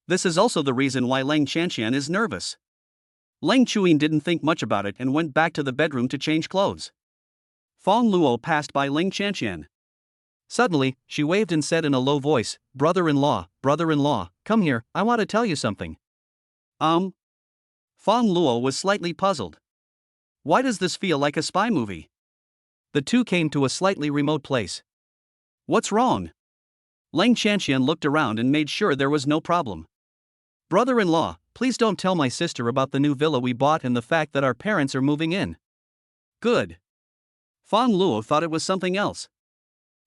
This is also the reason why Lang Chanqian is nervous. Lang Chuyin didn't think much about it and went back to the bedroom to change clothes. Fang Luo passed by Lang Chanqian. Suddenly, she waved and said in a low voice, brother-in-law, come here, I want to tell you something. Fang Luo was slightly puzzled. Why does this feel like a spy movie? The two came to a slightly remote place. What's wrong? Lang Chanqian looked around and made sure there was no problem. Brother-in-law, please don't tell my sister about the new villa we bought and the fact that our parents are moving in. Good. Fang Luo thought it was something else.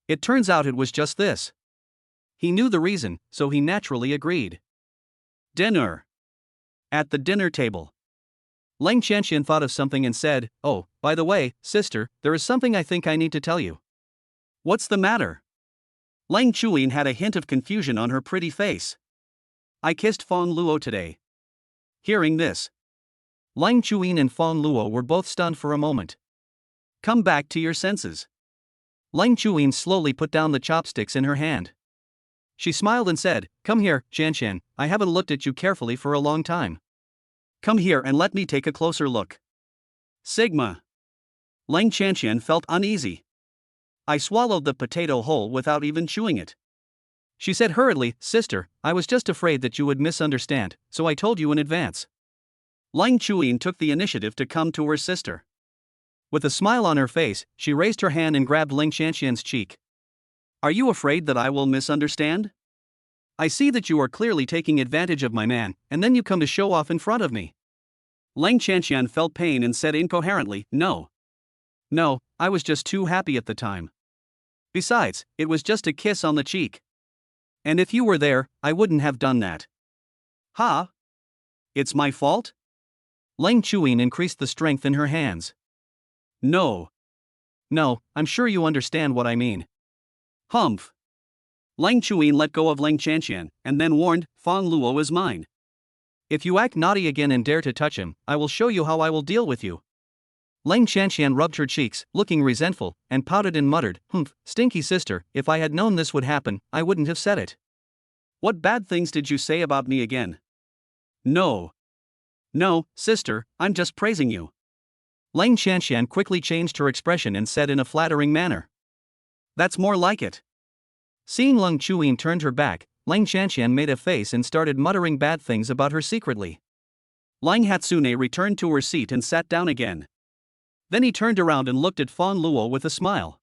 It turns out it was just this. He knew the reason, so he naturally agreed. Dinner. At the dinner table, Lang Chanqian thought of something and said, "Oh, by the way, sister, there is something I think I need to tell you." What's the matter? Lang Chuyin had a hint of confusion on her pretty face. I kissed Fang Luo today. Hearing this, Lang Chuyin and Fang Luo were both stunned for a moment. Come back to your senses. Lang Chuyin slowly put down the chopsticks in her hand. She smiled and said, "Come here, Chanqian, I haven't looked at you carefully for a long time. Come here and let me take a closer look." Sigma. Lang Chanqian felt uneasy. I swallowed the potato whole without even chewing it. She said hurriedly, "Sister, I was just afraid that you would misunderstand, so I told you in advance." Lang Chuyin took the initiative to come to her sister. With a smile on her face, she raised her hand and grabbed Lang Chanqian's cheek. Are you afraid that I will misunderstand? I see that you are clearly taking advantage of my man, and then you come to show off in front of me. Lang Chanqian felt pain and said incoherently, No, I was just too happy at the time. Besides, it was just a kiss on the cheek. And if you were there, I wouldn't have done that. Ha? It's my fault? Lang Chuyin increased the strength in her hands. No, I'm sure you understand what I mean. Humph. Lang Chuyin let go of Lang Chanqian, and then warned, Fang Luo is mine. If you act naughty again and dare to touch him, I will show you how I will deal with you. Lang Chanqian rubbed her cheeks, looking resentful, and pouted and muttered, "Humph, stinky sister, if I had known this would happen, I wouldn't have said it." What bad things did you say about me again? No, sister, I'm just praising you. Lang Chanqian quickly changed her expression and said in a flattering manner. That's more like it. Seeing Lang Chuyin turned her back, Lang Chanqian made a face and started muttering bad things about her secretly. Lang Hatsune returned to her seat and sat down again. Then he turned around and looked at Fang Luo with a smile.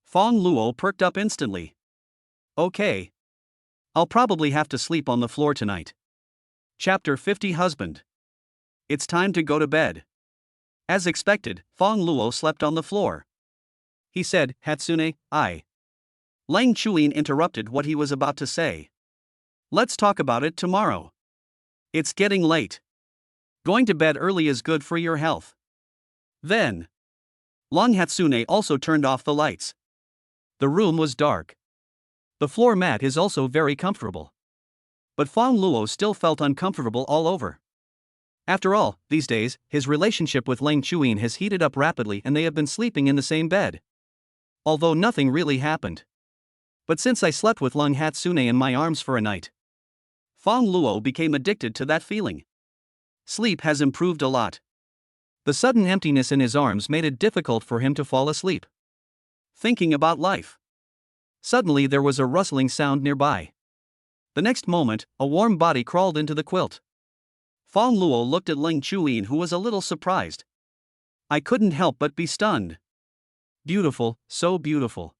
Fang Luo perked up instantly. Okay. I'll probably have to sleep on the floor tonight. Chapter 50 Husband. It's time to go to bed. As expected, Fang Luo slept on the floor. He said, Hatsune, Lang Chuyin interrupted what he was about to say. Let's talk about it tomorrow. It's getting late. Going to bed early is good for your health. Then, Lang Hatsune also turned off the lights. The room was dark. The floor mat is also very comfortable. But Fang Luo still felt uncomfortable all over. After all, these days, his relationship with Lang Chuyin has heated up rapidly and they have been sleeping in the same bed. Although nothing really happened. But since I slept with Lang Hatsune in my arms for a night, Fang Luo became addicted to that feeling. Sleep has improved a lot. The sudden emptiness in his arms made it difficult for him to fall asleep. Thinking about life. Suddenly there was a rustling sound nearby. The next moment, a warm body crawled into the quilt. Fang Luo looked at Lang Chuyin, who was a little surprised. I couldn't help but be stunned. Beautiful, so beautiful.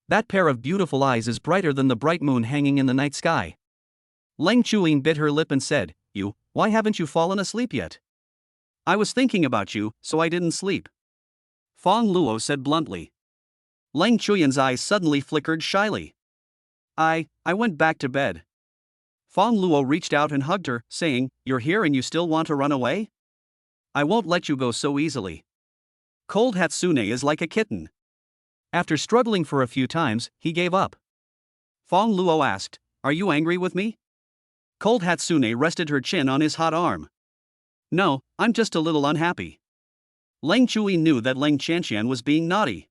That pair of beautiful eyes is brighter than the bright moon hanging in the night sky. Lang Chuyin bit her lip and said, Why haven't you fallen asleep yet? I was thinking about you, so I didn't sleep. Fang Luo said bluntly. Lang Chuyin's eyes suddenly flickered shyly. I went back to bed. Fang Luo reached out and hugged her, saying, You're here and you still want to run away? I won't let you go so easily. Cold Hatsune is like a kitten. After struggling for a few times, he gave up. Fang Luo asked, Are you angry with me? Cold Hatsune rested her chin on his hot arm. No, I'm just a little unhappy. Lang Chuyin knew that Lang Chanqian was being naughty.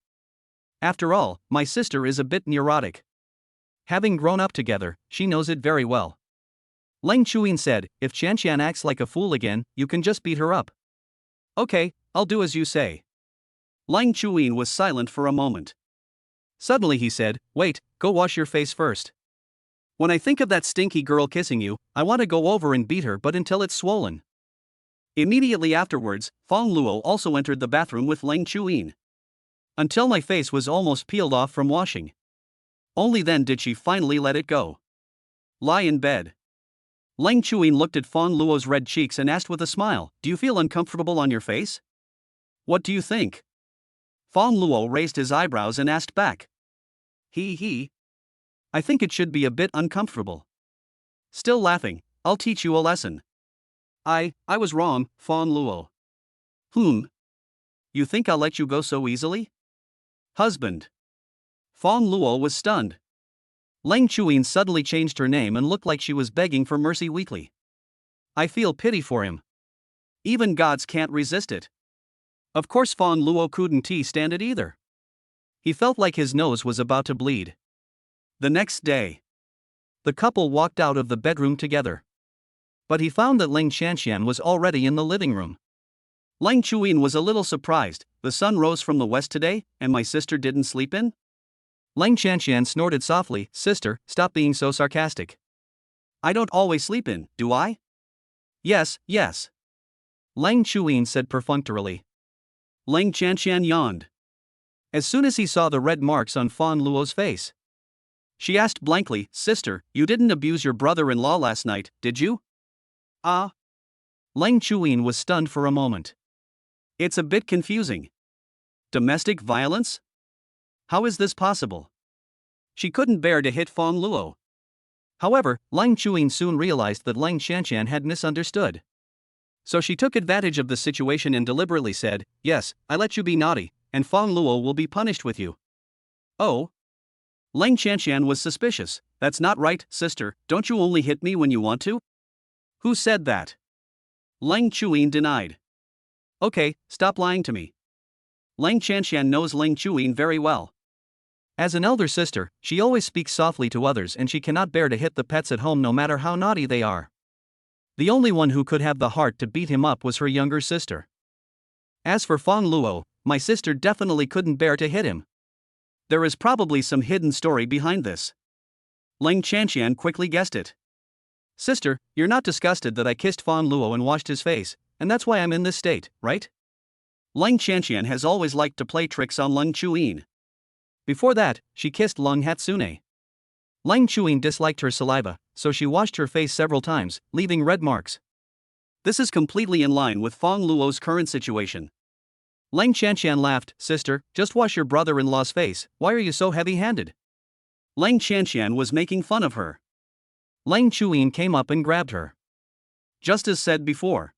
After all, my sister is a bit neurotic. Having grown up together, she knows it very well. Lang Chuyin said, if Qianqian acts like a fool again, you can just beat her up. Okay, I'll do as you say. Lang Chuyin was silent for a moment. Suddenly he said, wait, go wash your face first. When I think of that stinky girl kissing you, I want to go over and beat her but until it's swollen. Immediately afterwards, Fang Luo also entered the bathroom with Lang Chuyin. Until my face was almost peeled off from washing. Only then did she finally let it go. Lie in bed. Lang Chuyin looked at Fang Luo's red cheeks and asked with a smile, do you feel uncomfortable on your face? What do you think? Fang Luo raised his eyebrows and asked back. I think it should be a bit uncomfortable. Still laughing, I'll teach you a lesson. I was wrong, Fang Luo. You think I'll let you go so easily? Husband. Fang Luo was stunned. Lang Chuyin suddenly changed her name and looked like she was begging for mercy weakly. I feel pity for him. Even gods can't resist it. Of course Fang Luo couldn't stand it either. He felt like his nose was about to bleed. The next day, the couple walked out of the bedroom together. But he found that Ling Qianqian was already in the living room. Lang Chuyin was a little surprised. The sun rose from the west today, and my sister didn't sleep in? Lang Qianqian snorted softly, sister, stop being so sarcastic. I don't always sleep in, do I? Yes. Lang Chuyin said perfunctorily. Lang Qianqian yawned. As soon as he saw the red marks on Fang Luo's face, she asked blankly, sister, you didn't abuse your brother-in-law last night, did you? Lang Chuyin was stunned for a moment. It's a bit confusing. Domestic violence? How is this possible? She couldn't bear to hit Fang Luo. However, Lang Chuyin soon realized that Lang Qianqian had misunderstood. So she took advantage of the situation and deliberately said, yes, I let you be naughty, and Fang Luo will be punished with you. Oh? Lang Qianqian was suspicious. That's not right, sister, don't you only hit me when you want to? Who said that? Lang Chuyin denied. Okay, stop lying to me. Lang Qianqian knows Lang Chuyin very well. As an elder sister, she always speaks softly to others and she cannot bear to hit the pets at home no matter how naughty they are. The only one who could have the heart to beat him up was her younger sister. As for Fang Luo, my sister definitely couldn't bear to hit him. There is probably some hidden story behind this. Lang Qianqian quickly guessed it. Sister, you're not disgusted that I kissed Fang Luo and washed his face, and that's why I'm in this state, right? Lang Qianqian has always liked to play tricks on Lang Chuyin. Before that, she kissed Lang Hatsune. Lang Chuyin disliked her saliva, so she washed her face several times, leaving red marks. This is completely in line with Fang Luo's current situation. Lang Qianqian laughed, sister, just wash your brother-in-law's face, why are you so heavy-handed? Lang Qianqian was making fun of her. Lang Chuyin came up and grabbed her. Just as said before.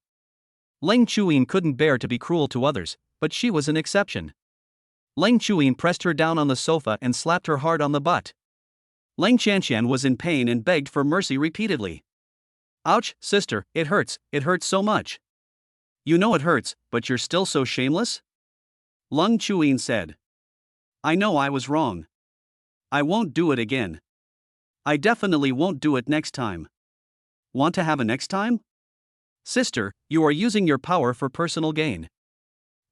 Lang Chuyin couldn't bear to be cruel to others, but she was an exception. Lang Chuyin pressed her down on the sofa and slapped her hard on the butt. Lang Qianqian was in pain and begged for mercy repeatedly. Ouch, sister, it hurts so much. You know it hurts, but you're still so shameless? Lang Chuyin said. I know I was wrong. I won't do it again. I definitely won't do it next time. Want to have a next time? Sister, you are using your power for personal gain.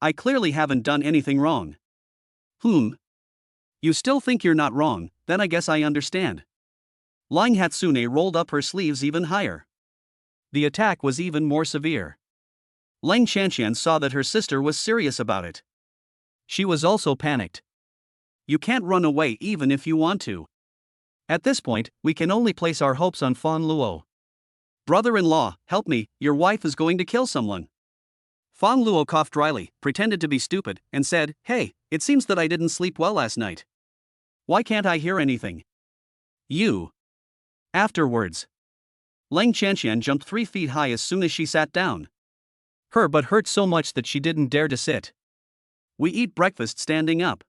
I clearly haven't done anything wrong. You still think you're not wrong, then I guess I understand. Lang Hatsune rolled up her sleeves even higher. The attack was even more severe. Lang Qianqian saw that her sister was serious about it. She was also panicked. You can't run away even if you want to. At this point, we can only place our hopes on Fang Luo. Brother-in-law, help me, your wife is going to kill someone. Fang Luo coughed dryly, pretended to be stupid, and said, hey, it seems that I didn't sleep well last night. Why can't I hear anything? You. Afterwards. Lang Qianqian jumped 3 feet high as soon as she sat down. Her butt hurt so much that she didn't dare to sit. We eat breakfast standing up.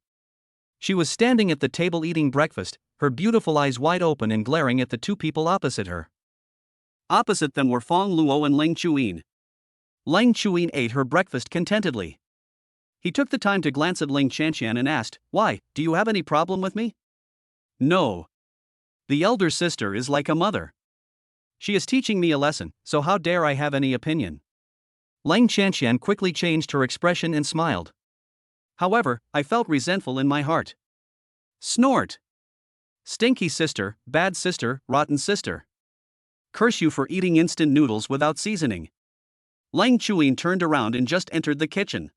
She was standing at the table eating breakfast, her beautiful eyes wide open and glaring at the two people opposite her. Opposite them were Fang Luo and Lang Chuyin. Lang Chuyin ate her breakfast contentedly. He took the time to glance at Lang Qianqian and asked, why, do you have any problem with me? No. The elder sister is like a mother. She is teaching me a lesson, so how dare I have any opinion? Lang Qianqian quickly changed her expression and smiled. However, I felt resentful in my heart. Snort! Stinky sister, bad sister, rotten sister. Curse you for eating instant noodles without seasoning. Lang Chuyin turned around and just entered the kitchen.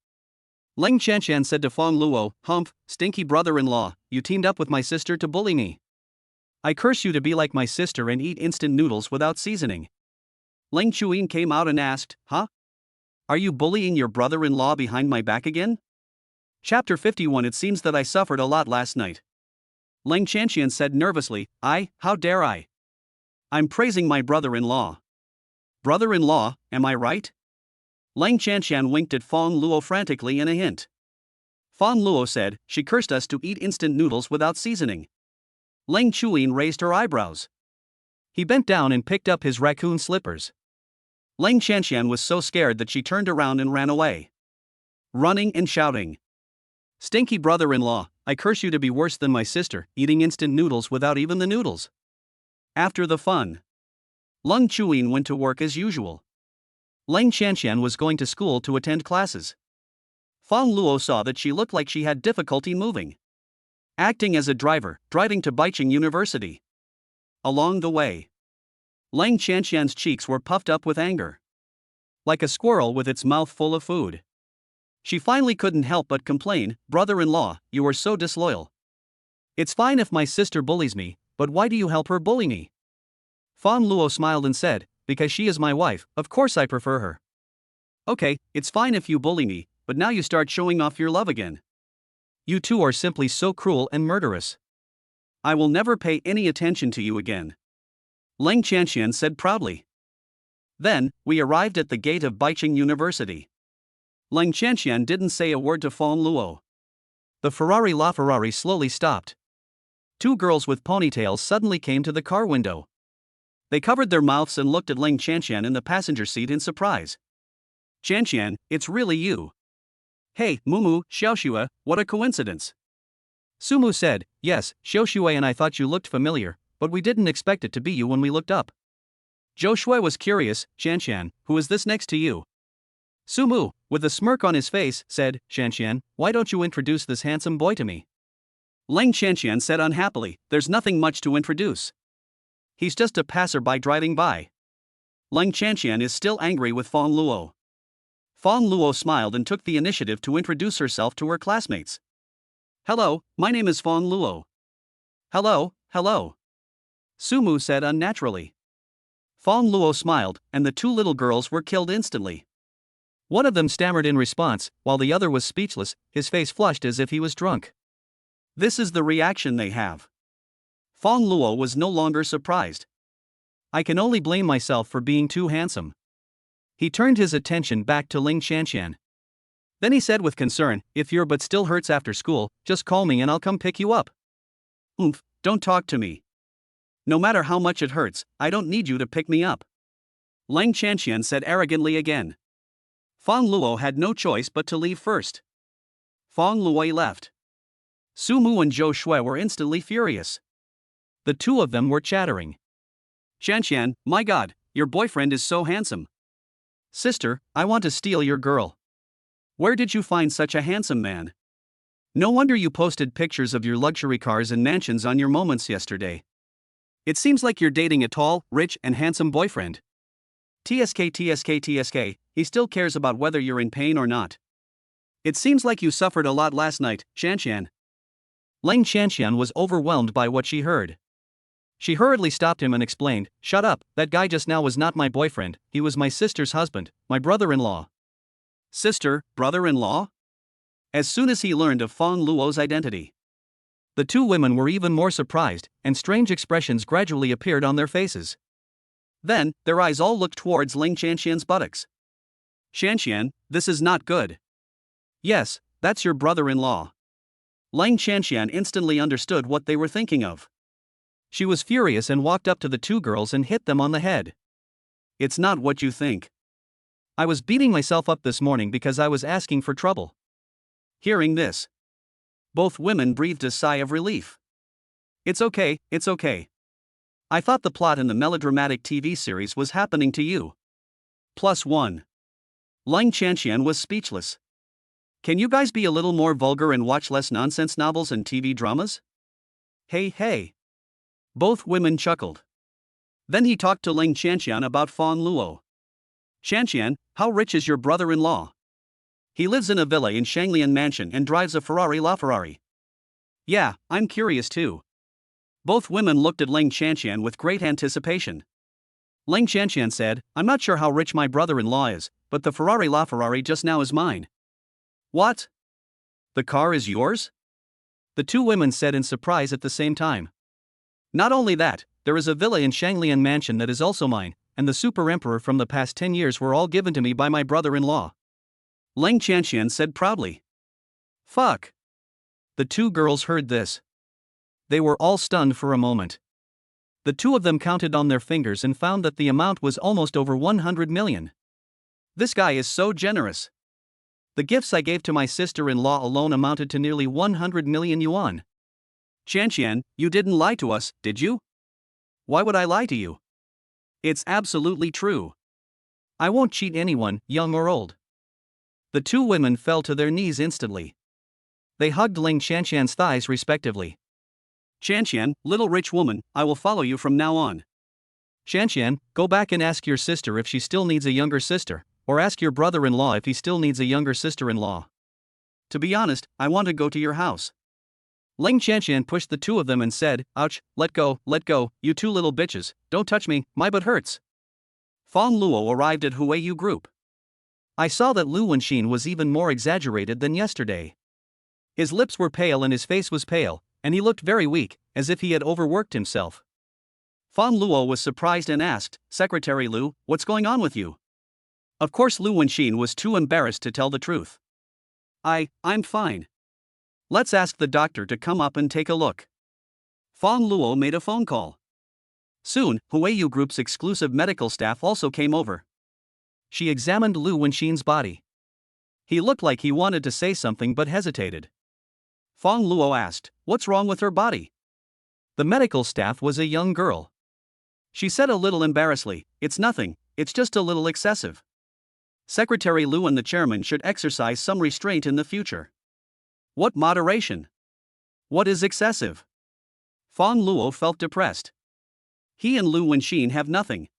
Lang Qianqian said to Fang Luo, "Humph, stinky brother-in-law, you teamed up with my sister to bully me. I curse you to be like my sister and eat instant noodles without seasoning." Lang Chuyin came out and asked, "Huh? Are you bullying your brother-in-law behind my back again?" Chapter 51. It seems that I suffered a lot last night. Lang Qianqian said nervously, how dare I? I'm praising my brother-in-law. Brother-in-law, am I right? Lang Qianqian winked at Fang Luo frantically in a hint. Fang Luo said, she cursed us to eat instant noodles without seasoning. Lang Chuyin raised her eyebrows. He bent down and picked up his raccoon slippers. Lang Qianqian was so scared that she turned around and ran away, running and shouting, "Stinky brother-in-law, I curse you to be worse than my sister, eating instant noodles without even the noodles." After the fun, Lang Chuyin went to work as usual. Lang Qianqian was going to school to attend classes. Fang Luo saw that she looked like she had difficulty moving, acting as a driver, driving to Baiqing University. Along the way, Lang Qianqian's cheeks were puffed up with anger, like a squirrel with its mouth full of food. She finally couldn't help but complain, "Brother-in-law, you are so disloyal. It's fine if my sister bullies me, but why do you help her bully me?" Fang Luo smiled and said, "Because she is my wife, of course I prefer her." "Okay, it's fine if you bully me, but now you start showing off your love again. You two are simply so cruel and murderous. I will never pay any attention to you again," Lang Qianqian said proudly. Then, we arrived at the gate of Baiqing University. Lang Qianqian didn't say a word to Fang Luo. The Ferrari slowly stopped. Two girls with ponytails suddenly came to the car window. They covered their mouths and looked at Lang Qianqian in the passenger seat in surprise. "Qianqian, it's really you. Hey, Mumu, Xiaoxue, what a coincidence." Sumu said, "Yes, Xiaoxue and I thought you looked familiar, but we didn't expect it to be you when we looked up." Zhou Shui was curious, "Qianqian, who is this next to you?" Sumu, with a smirk on his face, said, "Qianqian, why don't you introduce this handsome boy to me?" Lang Qianqian said unhappily, "There's nothing much to introduce. He's just a passerby driving by." Lang Qianqian is still angry with Fang Luo. Fang Luo smiled and took the initiative to introduce herself to her classmates. "Hello, my name is Fang Luo." "Hello, hello," Sumu said unnaturally. Fang Luo smiled, and the two little girls were killed instantly. One of them stammered in response, while the other was speechless, his face flushed as if he was drunk. This is the reaction they have. Fang Luo was no longer surprised. "I can only blame myself for being too handsome." He turned his attention back to Lang Qianqian. Then he said with concern, "If your butt still hurts after school, just call me and I'll come pick you up." Don't talk to me. No matter how much it hurts, I don't need you to pick me up," Lang Qianqian said arrogantly again. Fang Luo had no choice but to leave first. Fang Luo left. Sumu and Zhou Shui were instantly furious. The two of them were chattering. "Qianqian, my god, your boyfriend is so handsome. Sister, I want to steal your girl. Where did you find such a handsome man? No wonder you posted pictures of your luxury cars and mansions on your moments yesterday. It seems like you're dating a tall, rich, and handsome boyfriend. TSK, he still cares about whether you're in pain or not. It seems like you suffered a lot last night, Qianqian." Lang Qianqian was overwhelmed by what she heard. She hurriedly stopped him and explained, "Shut up, that guy just now was not my boyfriend, he was my sister's husband, my brother-in-law." Sister, brother-in-law? As soon as he learned of Fang Luo's identity, the two women were even more surprised, and strange expressions gradually appeared on their faces. Then, their eyes all looked towards Lang Qianqian's buttocks. "Qianqian, this is not good." "Yes, that's your brother-in-law." Lang Qianqian instantly understood what they were thinking of. She was furious and walked up to the two girls and hit them on the head. "It's not what you think. I was beating myself up this morning because I was asking for trouble." Hearing this, both women breathed a sigh of relief. It's okay. I thought the plot in the melodramatic TV series was happening to you. +1. Ling Chanxian was speechless. Can you guys be a little more vulgar and watch less nonsense novels and TV dramas? Hey, hey. Both women chuckled. Then he talked to Ling Chanxian about Fang Luo. Chanxian, how rich is your brother-in-law? He lives in a villa in Shanglian Mansion and drives a Ferrari LaFerrari. Yeah, I'm curious too. Both women looked at Ling Chanxian with great anticipation. Ling Chanxian said, I'm not sure how rich my brother-in-law is, but the Ferrari LaFerrari just now is mine. What? The car is yours? The two women said in surprise at the same time. Not only that, there is a villa in Shanglian Mansion that is also mine, and the Super Emperor from the past 10 years were all given to me by my brother-in-law. Ling Chanxian said proudly. Fuck. The two girls heard this. They were all stunned for a moment. The two of them counted on their fingers and found that the amount was almost over 100 million. This guy is so generous. The gifts I gave to my sister-in-law alone amounted to nearly 100 million yuan. Chanxian, you didn't lie to us, did you? Why would I lie to you? It's absolutely true. I won't cheat anyone, young or old. The two women fell to their knees instantly. They hugged Ling Chanxian's thighs respectively. Chanxian, little rich woman, I will follow you from now on. Chanxian, go back and ask your sister if she still needs a younger sister, or ask your brother-in-law if he still needs a younger sister-in-law. To be honest, I want to go to your house. Ling Chanxian pushed the two of them and said, ouch, let go, you two little bitches, don't touch me, my butt hurts. Fang Luo arrived at Huiyu Group. I saw that Lu Wenxin was even more exaggerated than yesterday. His lips were pale and his face was pale, and he looked very weak, as if he had overworked himself. Fang Luo was surprised and asked, Secretary Lu, what's going on with you? Of course Lu Wenxin was too embarrassed to tell the truth. I'm fine. Let's ask the doctor to come up and take a look. Fang Luo made a phone call. Soon, Huiyu Group's exclusive medical staff also came over. She examined Lu Wenxin's body. He looked like he wanted to say something but hesitated. Fang Luo asked, what's wrong with her body? The medical staff was a young girl. She said a little embarrassedly, it's nothing, it's just a little excessive. Secretary Lu and the chairman should exercise some restraint in the future. What moderation? What is excessive? Fang Luo felt depressed. He and Lu Wenxin have nothing.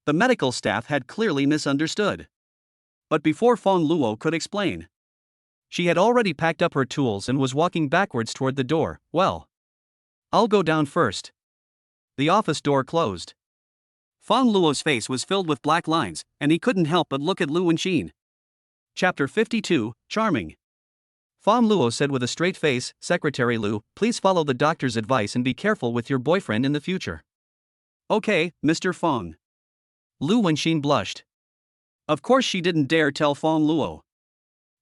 The medical staff had clearly misunderstood. But before Fang Luo could explain, she had already packed up her tools and was walking backwards toward the door. Well, I'll go down first. The office door closed. Fang Luo's face was filled with black lines, and he couldn't help but look at Lu Wenxin. Chapter 52, Charming. Fang Luo said with a straight face, Secretary Lu, please follow the doctor's advice and be careful with your boyfriend in the future. Okay, Mr. Fang. Lu Wenxin blushed. Of course she didn't dare tell Fang Luo.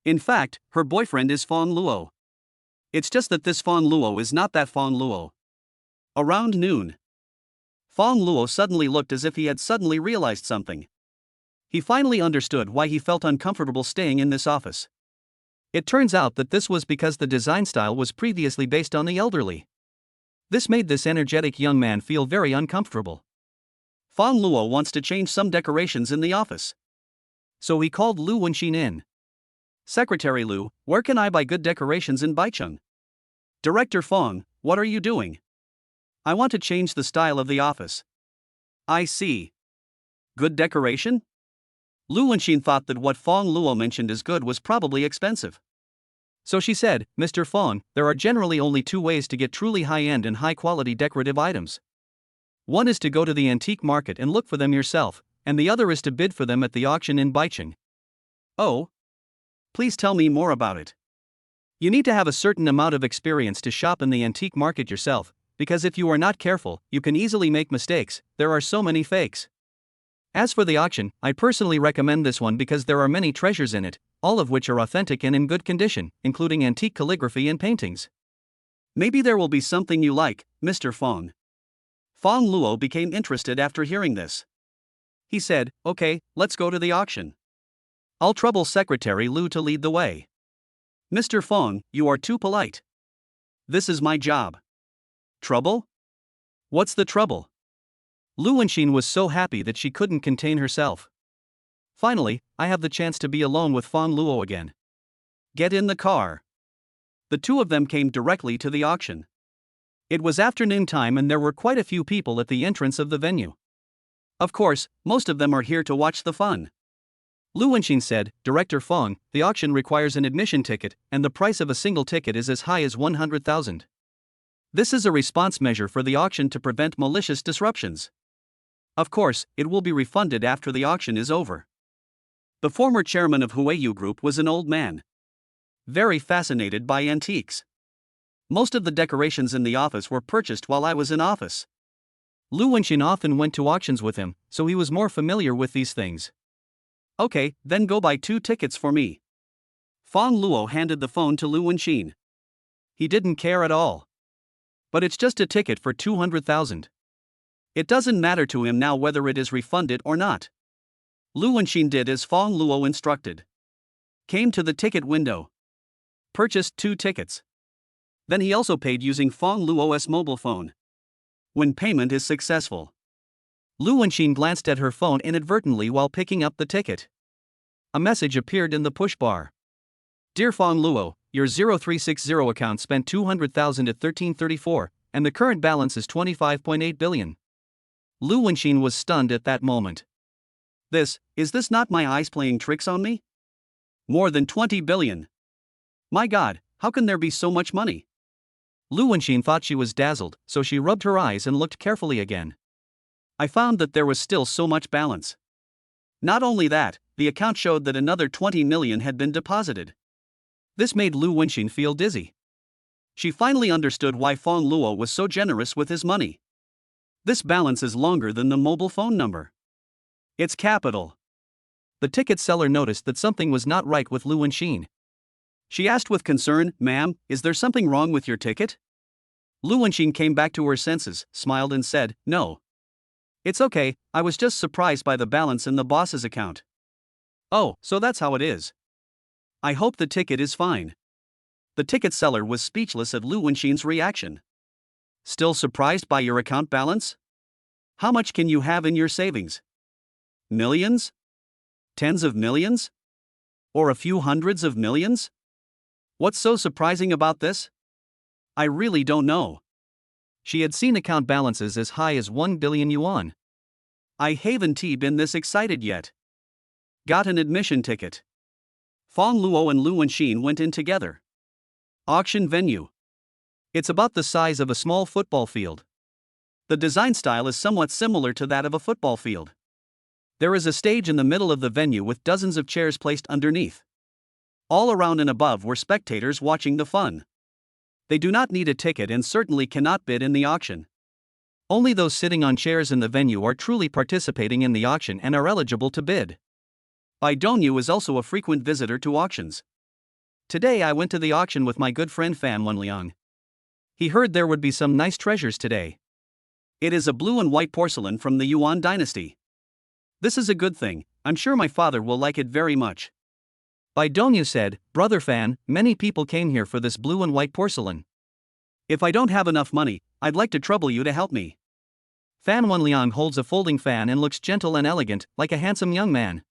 In fact, her boyfriend is Fang Luo. It's just that this Fang Luo is not that Fang Luo. Around noon, Fang Luo suddenly looked as if he had suddenly realized something. He finally understood why he felt uncomfortable staying in this office. It turns out that this was because the design style was previously based on the elderly. This made this energetic young man feel very uncomfortable. Fang Luo wants to change some decorations in the office. So he called Lu Wenxin in. Secretary Lu, where can I buy good decorations in Baicheng? Director Fang, what are you doing? I want to change the style of the office. I see. Good decoration? Lu Wenxin thought that what Fang Luo mentioned as good was probably expensive. So she said, Mr. Fang, there are generally only two ways to get truly high-end and high-quality decorative items. One is to go to the antique market and look for them yourself, and the other is to bid for them at the auction in Baicheng. Oh? Please tell me more about it. You need to have a certain amount of experience to shop in the antique market yourself, because if you are not careful, you can easily make mistakes, there are so many fakes. As for the auction, I personally recommend this one because there are many treasures in it, all of which are authentic and in good condition, including antique calligraphy and paintings. Maybe there will be something you like, Mr. Fang. Fang Luo became interested after hearing this. He said, okay, let's go to the auction. I'll trouble Secretary Lu to lead the way. Mr. Fang, you are too polite. This is my job. Trouble? What's the trouble? Lu Wenxin was so happy that she couldn't contain herself. Finally, I have the chance to be alone with Fang Luo again. Get in the car. The two of them came directly to the auction. It was afternoon time and there were quite a few people at the entrance of the venue. Of course, most of them are here to watch the fun. Lu Wenxin said, Director Fang, the auction requires an admission ticket, and the price of a single ticket is as high as 100,000. This is a response measure for the auction to prevent malicious disruptions. Of course, it will be refunded after the auction is over. The former chairman of Huayu Group was an old man, very fascinated by antiques. Most of the decorations in the office were purchased while I was in office. Lu Wenxin often went to auctions with him, so he was more familiar with these things. Okay, then go buy 2 tickets for me. Fang Luo handed the phone to Lu Wenxin. He didn't care at all. But it's just a ticket for 200,000. It doesn't matter to him now whether it is refunded or not. Lu Wenxin did as Fang Luo instructed. Came to the ticket window. Purchased 2 tickets. Then he also paid using Fang Luo's mobile phone. When payment is successful. Lu Wenxin glanced at her phone inadvertently while picking up the ticket. A message appeared in the push bar. Dear Fang Luo, your 0360 account spent 200,000 at 1334, and the current balance is 25.8 billion. Lu Wenxin was stunned at that moment. Is this not my eyes playing tricks on me? More than 20 billion. My God, how can there be so much money? Lu Wenxin thought she was dazzled, so she rubbed her eyes and looked carefully again. I found that there was still so much balance. Not only that, the account showed that another 20 million had been deposited. This made Lu Wenxin feel dizzy. She finally understood why Fang Luo was so generous with his money. This balance is longer than the mobile phone number. It's capital. The ticket seller noticed that something was not right with Lu Wenxin. She asked with concern, Ma'am, is there something wrong with your ticket? Lu Wenxin came back to her senses, smiled and said, No. It's okay, I was just surprised by the balance in the boss's account. Oh, so that's how it is. I hope the ticket is fine. The ticket seller was speechless at Lu Wenxin's reaction. Still surprised by your account balance? How much can you have in your savings? Millions? Tens of millions? Or a few hundreds of millions? What's so surprising about this? I really don't know. She had seen account balances as high as 1 billion yuan. I haven't been this excited yet. Got an admission ticket. Fang Luo and Lu Wenxin went in together. Auction venue. It's about the size of a small football field. The design style is somewhat similar to that of a football field. There is a stage in the middle of the venue with dozens of chairs placed underneath. All around and above were spectators watching the fun. They do not need a ticket and certainly cannot bid in the auction. Only those sitting on chairs in the venue are truly participating in the auction and are eligible to bid. Bai Dongyu is also a frequent visitor to auctions. Today I went to the auction with my good friend Fan Wenliang. He heard there would be some nice treasures today. It is a blue and white porcelain from the Yuan dynasty. This is a good thing, I'm sure my father will like it very much. Bai Dongyu said, Brother Fan, many people came here for this blue and white porcelain. If I don't have enough money, I'd like to trouble you to help me. Fan Wenliang holds a folding fan and looks gentle and elegant, like a handsome young man.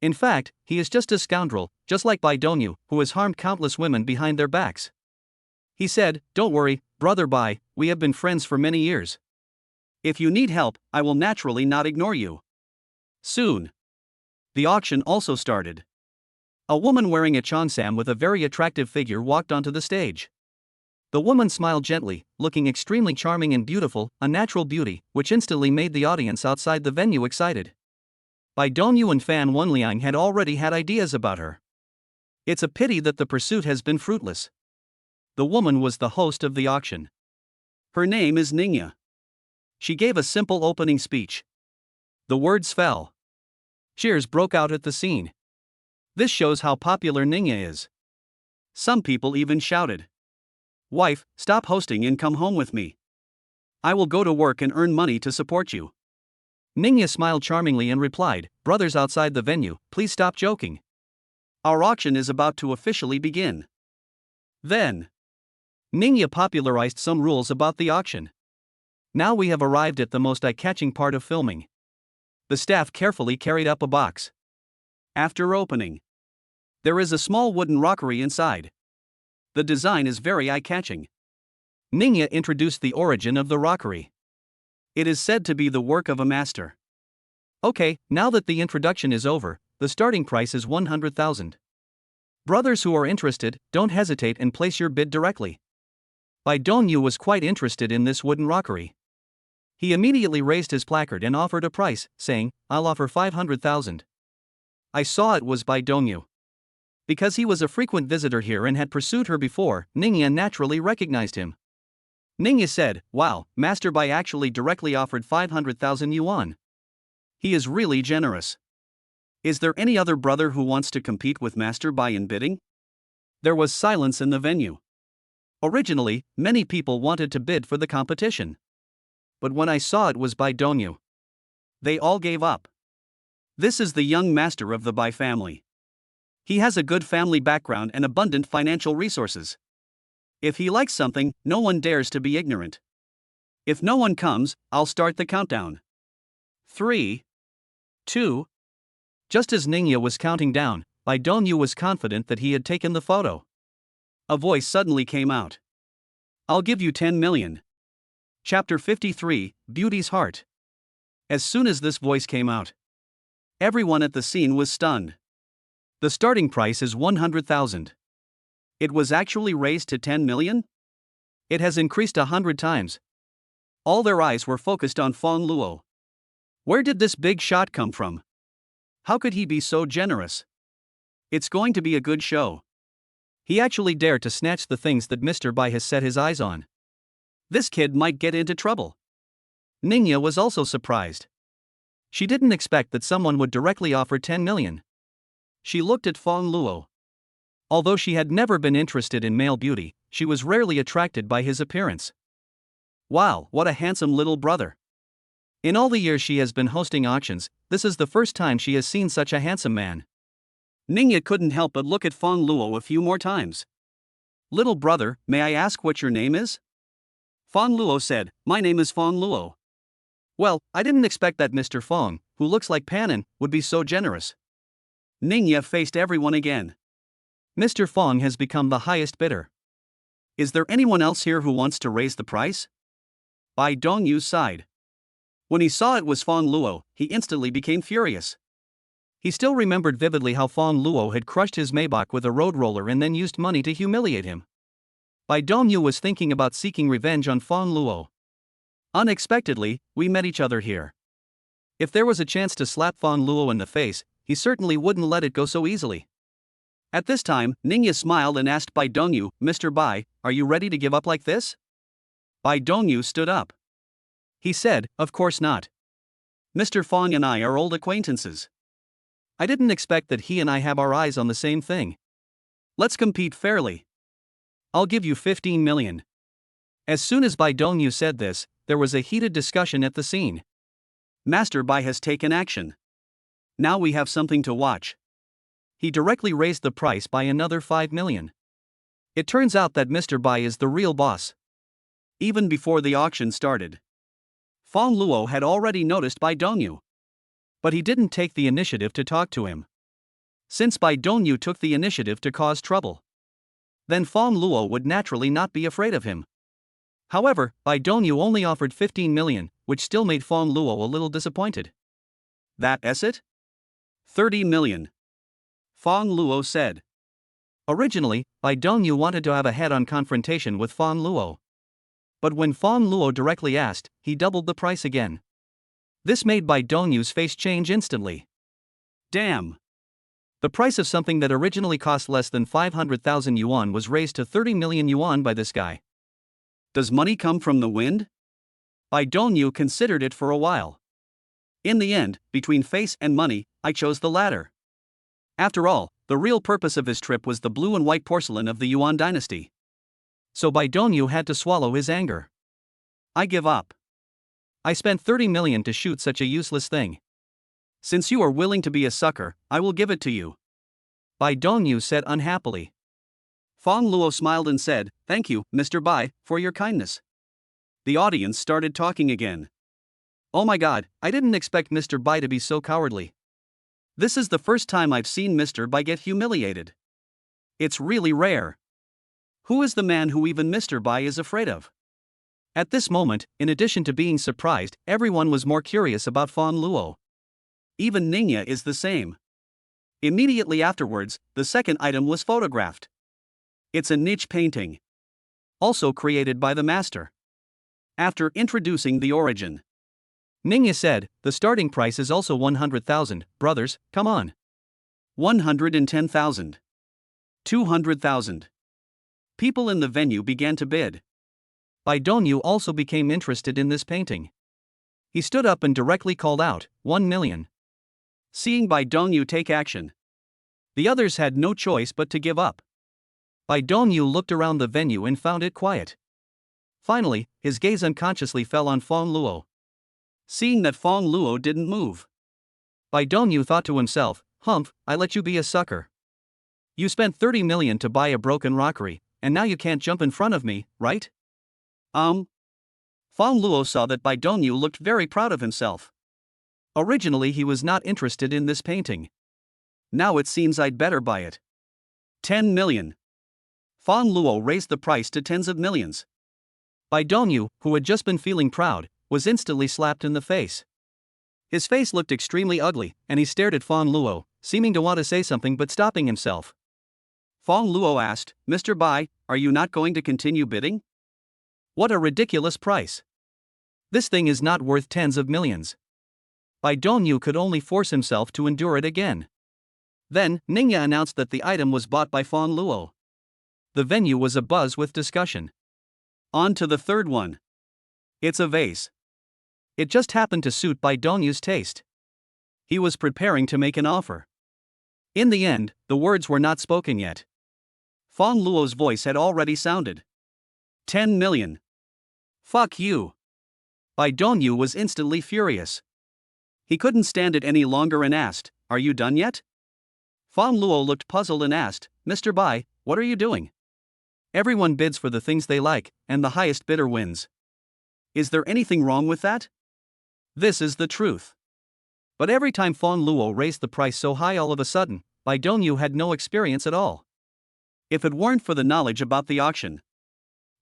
In fact, he is just a scoundrel, just like Bai Dongyu, who has harmed countless women behind their backs. He said, Don't worry, Brother Bai, we have been friends for many years. If you need help, I will naturally not ignore you. Soon. The auction also started. A woman wearing a cheongsam with a very attractive figure walked onto the stage. The woman smiled gently, looking extremely charming and beautiful, a natural beauty, which instantly made the audience outside the venue excited. Bai Dongyu and Fan Wenliang had already had ideas about her. It's a pity that the pursuit has been fruitless. The woman was the host of the auction. Her name is Ningya. She gave a simple opening speech. The words fell. Cheers broke out at the scene. This shows how popular Ningya is. Some people even shouted, Wife, stop hosting and come home with me. I will go to work and earn money to support you. Ningya smiled charmingly and replied, Brothers outside the venue, please stop joking. Our auction is about to officially begin. Then, Ningya popularized some rules about the auction. Now we have arrived at the most eye-catching part of filming. The staff carefully carried up a box. After opening, there is a small wooden rockery inside. The design is very eye-catching. Ningya introduced the origin of the rockery. It is said to be the work of a master. Okay, now that the introduction is over, the starting price is 100,000. Brothers who are interested, don't hesitate and place your bid directly. Bai Dongyu was quite interested in this wooden rockery. He immediately raised his placard and offered a price, saying, "I'll offer 500,000. I saw it was Bai Dongyu. Because he was a frequent visitor here and had pursued her before, Ningya naturally recognized him. Ningya said, "Wow, Master Bai actually directly offered 500,000 yuan. He is really generous. Is there any other brother who wants to compete with Master Bai in bidding?" There was silence in the venue. Originally, many people wanted to bid for the competition. But when I saw it was Bai Dongyu, they all gave up. This is the young master of the Bai family. He has a good family background and abundant financial resources. If he likes something, no one dares to be ignorant. If no one comes, I'll start the countdown. 3, 2. Just as Ningya was counting down, Bai Dongyu was confident that he had taken the photo. A voice suddenly came out. "I'll give you 10 million. Chapter 53, Beauty's Heart. As soon as this voice came out, everyone at the scene was stunned. The starting price is 100,000. It was actually raised to 10 million? It has increased 100 times. All their eyes were focused on Fang Luo. Where did this big shot come from? How could he be so generous? It's going to be a good show. He actually dared to snatch the things that Mr. Bai has set his eyes on. This kid might get into trouble. Ningya was also surprised. She didn't expect that someone would directly offer 10 million. She looked at Fang Luo. Although she had never been interested in male beauty, she was rarely attracted by his appearance. Wow, what a handsome little brother. In all the years she has been hosting auctions, this is the first time she has seen such a handsome man. Ningya couldn't help but look at Fang Luo a few more times. "Little brother, may I ask what your name is?" Fang Luo said, "My name is Fang Luo." "Well, I didn't expect that Mr. Fang, who looks like Panin, would be so generous." Ningya faced everyone again. Mr. Fang has become the highest bidder. Is there anyone else here who wants to raise the price? Bai Dongyu sighed. When he saw it was Fang Luo, he instantly became furious. He still remembered vividly how Fang Luo had crushed his Maybach with a road roller and then used money to humiliate him. Bai Dongyu was thinking about seeking revenge on Fang Luo. Unexpectedly, we met each other here. If there was a chance to slap Fang Luo in the face, he certainly wouldn't let it go so easily. At this time, Ningya smiled and asked Bai Dongyu, "Mr. Bai, are you ready to give up like this?" Bai Dongyu stood up. He said, "Of course not. Mr. Fang and I are old acquaintances. I didn't expect that he and I have our eyes on the same thing. Let's compete fairly. I'll give you 15 million. As soon as Bai Dongyu said this, there was a heated discussion at the scene. Master Bai has taken action. Now we have something to watch. He directly raised the price by another 5 million. It turns out that Mr. Bai is the real boss. Even before the auction started, Fang Luo had already noticed Bai Dongyu. But he didn't take the initiative to talk to him. Since Bai Dongyu took the initiative to cause trouble, then Fang Luo would naturally not be afraid of him. However, Bai Dongyu only offered 15 million, which still made Fang Luo a little disappointed. That's it? 30 million. Fang Luo said. Originally, Bai Dongyu wanted to have a head-on confrontation with Fang Luo. But when Fang Luo directly asked, he doubled the price again. This made Bai Dongyu's face change instantly. Damn! The price of something that originally cost less than 500,000 yuan was raised to 30 million yuan by this guy. Does money come from the wind? Bai Dongyu considered it for a while. In the end, between face and money, I chose the latter. After all, the real purpose of his trip was the blue and white porcelain of the Yuan dynasty. So Bai Dongyu had to swallow his anger. I give up. I spent 30 million to shoot such a useless thing. Since you are willing to be a sucker, I will give it to you. Bai Dongyu said unhappily. Fang Luo smiled and said, "Thank you, Mr. Bai, for your kindness. The audience started talking again. Oh my god, I didn't expect Mr. Bai to be so cowardly. This is the first time I've seen Mr. Bai get humiliated. It's really rare. Who is the man who even Mr. Bai is afraid of? At this moment, in addition to being surprised, everyone was more curious about Fang Luo. Even Ningya is the same. Immediately afterwards, the second item was photographed. It's a niche painting, also created by the master. After introducing the origin, Ningya said, the starting price is also 100,000, brothers, come on. 110,000. 200,000. People in the venue began to bid. Bai Dongyu also became interested in this painting. He stood up and directly called out, 1 million. Seeing Bai Dongyu take action, the others had no choice but to give up. Bai Dongyu looked around the venue and found it quiet. Finally, his gaze unconsciously fell on Fang Luo. Seeing that Fang Luo didn't move, Bai Dongyu thought to himself, humph, I let you be a sucker. You spent 30 million to buy a broken rockery, and now you can't jump in front of me, right? Fang Luo saw that Bai Dongyu looked very proud of himself. Originally he was not interested in this painting. Now it seems I'd better buy it. 10 million. Fang Luo raised the price to tens of millions. Bai Dongyu, who had just been feeling proud, was instantly slapped in the face. His face looked extremely ugly, and he stared at Fang Luo, seeming to want to say something but stopping himself. Fang Luo asked, Mr. Bai, are you not going to continue bidding? What a ridiculous price. This thing is not worth tens of millions. Bai Dongyu could only force himself to endure it again. Then, Ningya announced that the item was bought by Fang Luo. The venue was abuzz with discussion. On to the third one. It's a vase. It just happened to suit Bai Dongyu's taste. He was preparing to make an offer. In the end, the words were not spoken yet. Fang Luo's voice had already sounded. 10 million. Fuck you. Bai Dongyu was instantly furious. He couldn't stand it any longer and asked, are you done yet? Fang Luo looked puzzled and asked, Mr. Bai, what are you doing? Everyone bids for the things they like, and the highest bidder wins. Is there anything wrong with that? This is the truth. But every time Fang Luo raised the price so high all of a sudden, Bai Dongyu had no experience at all. If it weren't for the knowledge about the auction,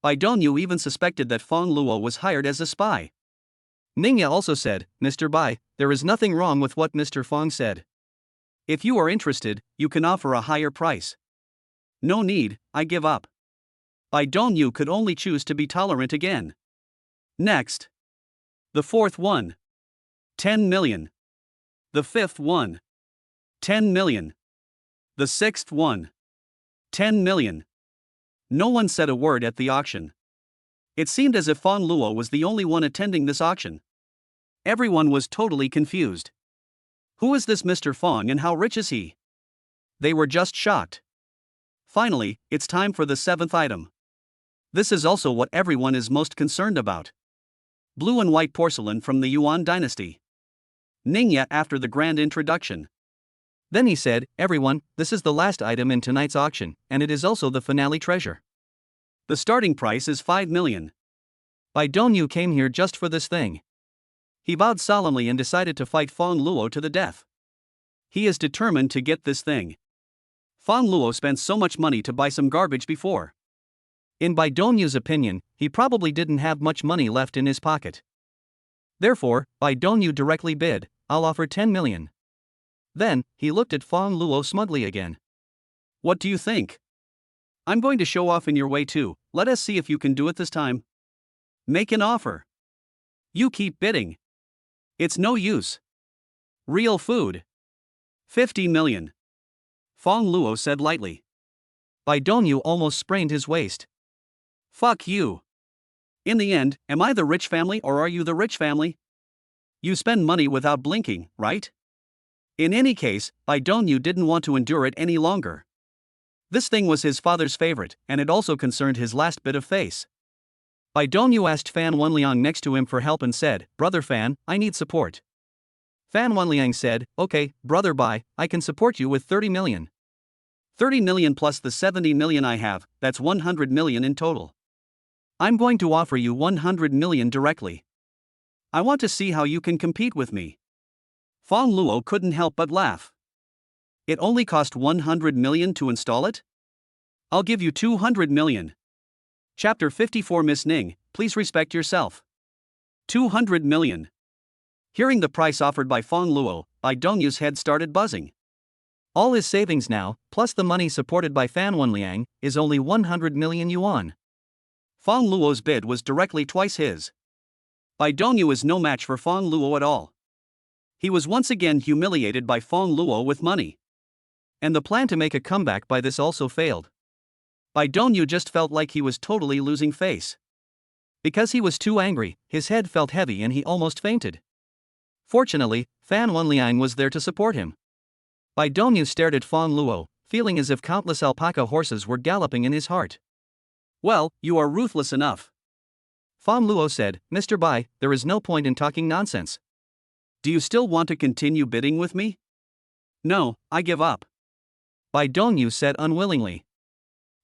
Bai Dongyu even suspected that Fang Luo was hired as a spy. Ningya also said, Mr. Bai, there is nothing wrong with what Mr. Fang said. If you are interested, you can offer a higher price. No need, I give up. Bai Dongyu could only choose to be tolerant again. Next. The fourth one. 10 million. The fifth one. 10 million. The sixth one. 10 million. No one said a word at the auction. It seemed as if Fang Luo was the only one attending this auction. Everyone was totally confused. Who is this Mr. Fang and how rich is he? They were just shocked. Finally, it's time for the seventh item. This is also what everyone is most concerned about. Blue and white porcelain from the Yuan dynasty. Ningya after the grand introduction. Then he said, everyone, this is the last item in tonight's auction, and it is also the finale treasure. The starting price is 5 million. Bai Dongyu came here just for this thing. He vowed solemnly and decided to fight Fang Luo to the death. He is determined to get this thing. Fang Luo spent so much money to buy some garbage before. In Bai Dongyu's opinion, he probably didn't have much money left in his pocket. Therefore, Bai Dongyu directly bid, I'll offer 10 million. Then, he looked at Fang Luo smugly again. What do you think? I'm going to show off in your way too, let us see if you can do it this time. Make an offer. You keep bidding. It's no use. Real food. 50 million. Fang Luo said lightly. Bai Dongyu almost sprained his waist. Fuck you. In the end, am I the rich family or are you the rich family? You spend money without blinking, right? In any case, Bai Dongyu didn't want to endure it any longer. This thing was his father's favorite, and it also concerned his last bit of face. Bai Dongyu asked Fan Wenliang next to him for help and said, Brother Fan, I need support. Fan Wenliang said, okay, Brother Bai, I can support you with 30 million. 30 million plus the 70 million I have, that's 100 million in total. I'm going to offer you 100 million directly. I want to see how you can compete with me. Fang Luo couldn't help but laugh. It only cost 100 million to install it? I'll give you 200 million. Chapter 54 Miss Ning, please respect yourself. 200 million. Hearing the price offered by Fang Luo, Bai Dongyu's head started buzzing. All his savings now, plus the money supported by Fan Wenliang, is only 100 million yuan. Fang Luo's bid was directly twice his. Bai Dongyu is no match for Fang Luo at all. He was once again humiliated by Fang Luo with money. And the plan to make a comeback by this also failed. Bai Dongyu just felt like he was totally losing face. Because he was too angry, his head felt heavy and he almost fainted. Fortunately, Fan Wenliang was there to support him. Bai Dongyu stared at Fang Luo, feeling as if countless alpaca horses were galloping in his heart. Well, you are ruthless enough. Fang Luo said, Mr. Bai, there is no point in talking nonsense. Do you still want to continue bidding with me? No, I give up. Bai Dongyu said unwillingly.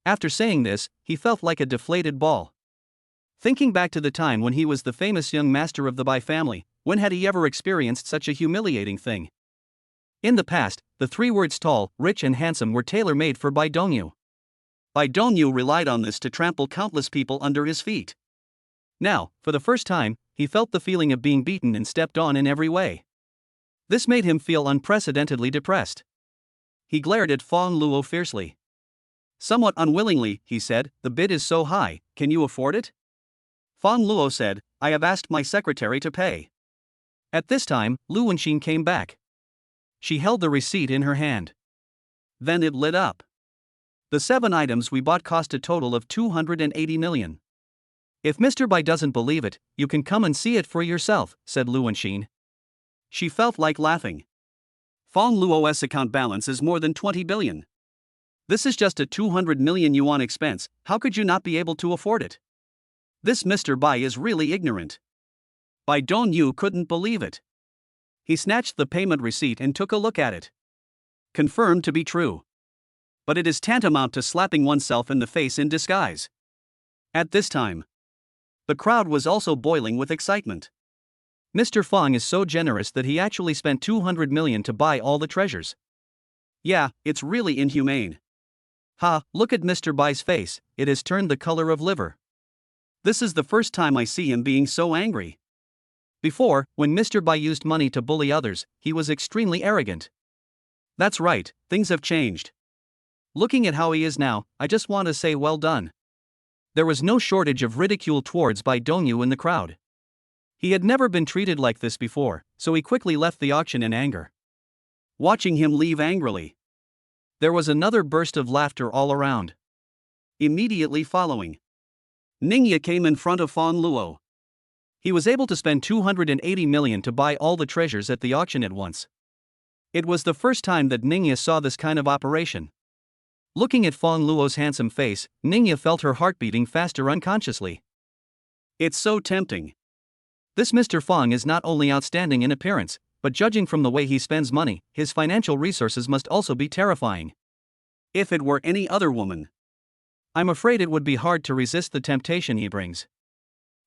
After saying this, he felt like a deflated ball. Thinking back to the time when he was the famous young master of the Bai family, when had he ever experienced such a humiliating thing? In the past, the 3 words tall, rich and handsome were tailor-made for Bai Dongyu. Bai Dongyu relied on this to trample countless people under his feet. Now, for the first time, he felt the feeling of being beaten and stepped on in every way. This made him feel unprecedentedly depressed. He glared at Fang Luo fiercely. Somewhat unwillingly, he said, the bid is so high, can you afford it? Fang Luo said, I have asked my secretary to pay. At this time, Lu Wenxin came back. She held the receipt in her hand. Then it lit up. The 7 items we bought cost a total of 280 million. If Mr. Bai doesn't believe it, you can come and see it for yourself, said Lu Wenxin. She felt like laughing. Fang Luo's account balance is more than 20 billion. This is just a 200 million yuan expense, how could you not be able to afford it? This Mr. Bai is really ignorant. Bai Dongyu couldn't believe it. He snatched the payment receipt and took a look at it. Confirmed to be true. But it is tantamount to slapping oneself in the face in disguise. At this time, the crowd was also boiling with excitement. Mr. Fang is so generous that he actually spent 200 million to buy all the treasures. Yeah, it's really inhumane. Ha, look at Mr. Bai's face, it has turned the color of liver. This is the first time I see him being so angry. Before, when Mr. Bai used money to bully others, he was extremely arrogant. That's right, things have changed. Looking at how he is now, I just want to say well done. There was no shortage of ridicule towards Bai Dongyu in the crowd. He had never been treated like this before, so he quickly left the auction in anger. Watching him leave angrily, there was another burst of laughter all around. Immediately following, Ningya came in front of Fang Luo. He was able to spend 280 million to buy all the treasures at the auction at once. It was the first time that Ningya saw this kind of operation. Looking at Fang Luo's handsome face, Ningya felt her heart beating faster unconsciously. It's so tempting. This Mr. Fang is not only outstanding in appearance, but judging from the way he spends money, his financial resources must also be terrifying. If it were any other woman, I'm afraid it would be hard to resist the temptation he brings.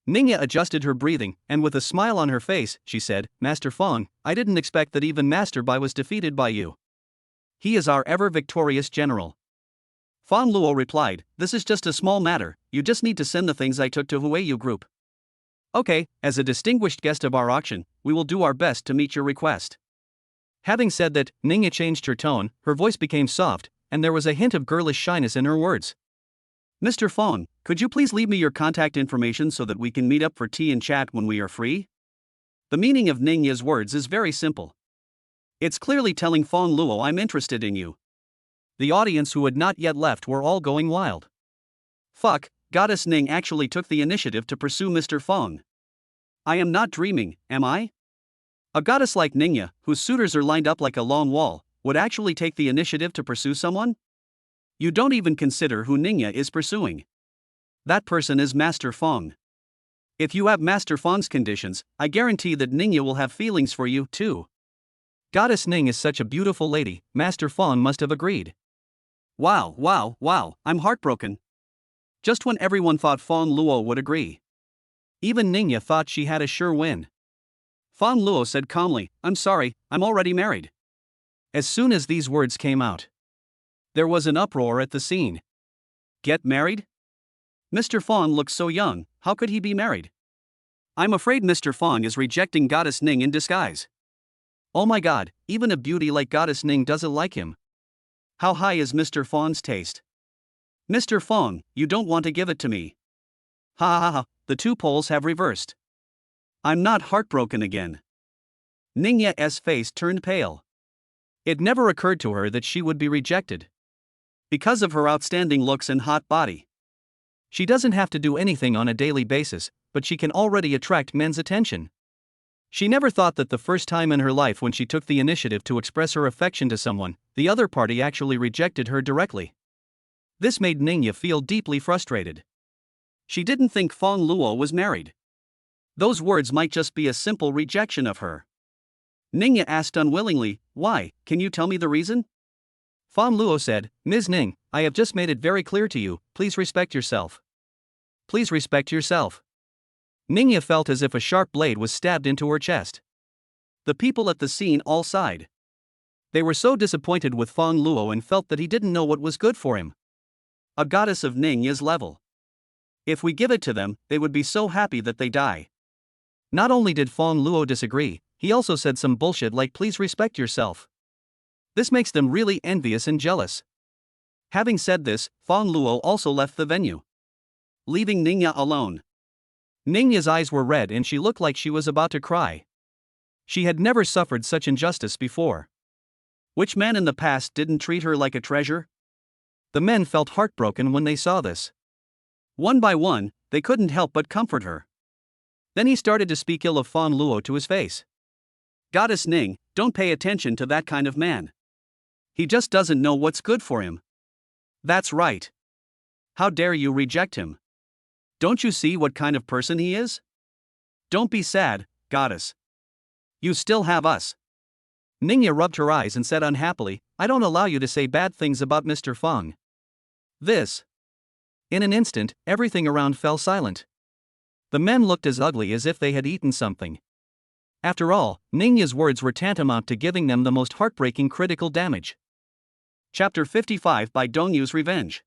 Ningya adjusted her breathing, and with a smile on her face, she said, Master Fang, I didn't expect that even Master Bai was defeated by you. He is our ever-victorious general. Fang Luo replied, this is just a small matter, you just need to send the things I took to Huayu Group. Okay, as a distinguished guest of our auction, we will do our best to meet your request. Having said that, Ningya changed her tone, her voice became soft, and there was a hint of girlish shyness in her words. Mr. Fang, could you please leave me your contact information so that we can meet up for tea and chat when we are free? The meaning of Ningya's words is very simple. It's clearly telling Fang Luo I'm interested in you. The audience who had not yet left were all going wild. Fuck, Goddess Ning actually took the initiative to pursue Mr. Fang. I am not dreaming, am I? A goddess like Ningya, whose suitors are lined up like a long wall, would actually take the initiative to pursue someone? You don't even consider who Ningya is pursuing. That person is Master Fang. If you have Master Fang's conditions, I guarantee that Ningya will have feelings for you, too. Goddess Ning is such a beautiful lady, Master Fang must have agreed. Wow, I'm heartbroken. just when everyone thought Fang Luo would agree. Even Ningya thought she had a sure win. Fang Luo said calmly, "I'm sorry, I'm already married." As soon as these words came out, there was an uproar at the scene. Get married? Mr. Fang looks so young, how could he be married? I'm afraid Mr. Fang is rejecting Goddess Ning in disguise. Oh my god, even a beauty like Goddess Ning doesn't like him. How high is Mr. Fang's taste? Mr. Fang, you don't want to give it to me. Ha ha ha, the two poles have reversed. I'm not heartbroken again. Ningya's face turned pale. It never occurred to her that she would be rejected. Because of her outstanding looks and hot body. She doesn't have to do anything on a daily basis, but she can already attract men's attention. She never thought that the first time in her life when she took the initiative to express her affection to someone, the other party actually rejected her directly. This made Ningya feel deeply frustrated. She didn't think Fang Luo was married. Those words might just be a simple rejection of her. Ningya asked unwillingly, "Why, can you tell me the reason?" Fang Luo said, "Ms. Ning, I have just made it very clear to you, please respect yourself. Please respect yourself." Ningya felt as if a sharp blade was stabbed into her chest. The people at the scene all sighed. They were so disappointed with Fang Luo and felt that he didn't know what was good for him. A goddess of Ningya's level. If we give it to them, they would be so happy that they die. Not only did Fang Luo disagree, he also said some bullshit like "please respect yourself." This makes them really envious and jealous. Having said this, Fang Luo also left the venue, leaving Ningya alone. Ningya's eyes were red and she looked like she was about to cry. She had never suffered such injustice before. Which man in the past didn't treat her like a treasure? The men felt heartbroken when they saw this. One by one, they couldn't help but comfort her. Then he started to speak ill of Fang Luo to his face. "Goddess Ning, don't pay attention to that kind of man. He just doesn't know what's good for him." "That's right. How dare you reject him? Don't you see what kind of person he is? Don't be sad, goddess. You still have us." Ningya rubbed her eyes and said unhappily, "I don't allow you to say bad things about Mr. Fang." This. In an instant, everything around fell silent. The men looked as ugly as if they had eaten something. After all, Ningya's words were tantamount to giving them the most heartbreaking critical damage. Chapter 55 by Dongyu's Revenge.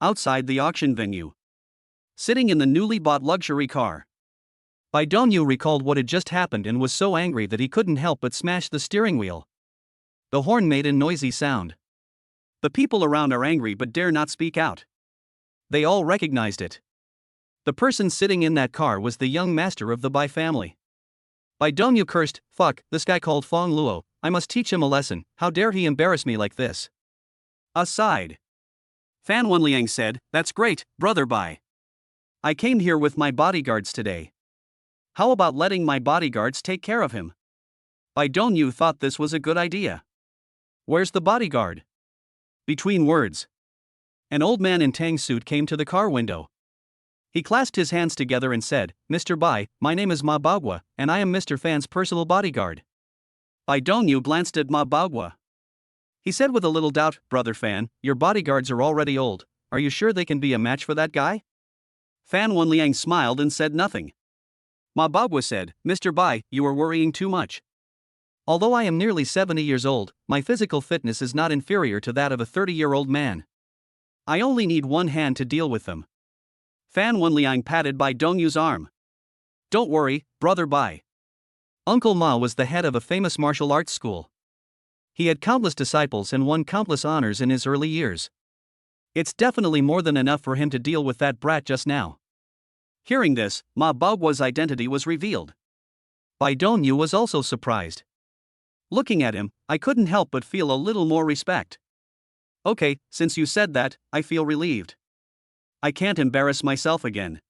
Outside the auction venue. Sitting in the newly bought luxury car. Bai Dongyu recalled what had just happened and was so angry that he couldn't help but smash the steering wheel. The horn made a noisy sound. The people around are angry but dare not speak out. They all recognized it. The person sitting in that car was the young master of the Bai family. Bai Dongyu cursed, "Fuck, this guy called Fang Luo, I must teach him a lesson, how dare he embarrass me like this." Aside. Fan Wenliang said, "That's great, brother Bai. I came here with my bodyguards today. How about letting my bodyguards take care of him?" Bai Dongyu thought this was a good idea. "Where's the bodyguard?" Between words, an old man in tang suit came to the car window. He clasped his hands together and said, "Mr. Bai, my name is Ma Baogua, and I am Mr. Fan's personal bodyguard." Bai Dongyu glanced at Ma Baogua. He said with a little doubt, "Brother Fan, your bodyguards are already old, are you sure they can be a match for that guy?" Fan Wenliang smiled and said nothing. Ma Baogua said, "Mr. Bai, you are worrying too much. Although I am nearly 70 years old, my physical fitness is not inferior to that of a 30-year-old man. I only need one hand to deal with them." Fan Wenliang patted Bai Dongyu's arm. "Don't worry, brother Bai. Uncle Ma was the head of a famous martial arts school. He had countless disciples and won countless honors in his early years. It's definitely more than enough for him to deal with that brat just now." Hearing this, Ma Baogua's identity was revealed. Bai Dongyu was also surprised. Looking at him, I couldn't help but feel a little more respect. "Okay, since you said that, I feel relieved. I can't embarrass myself again.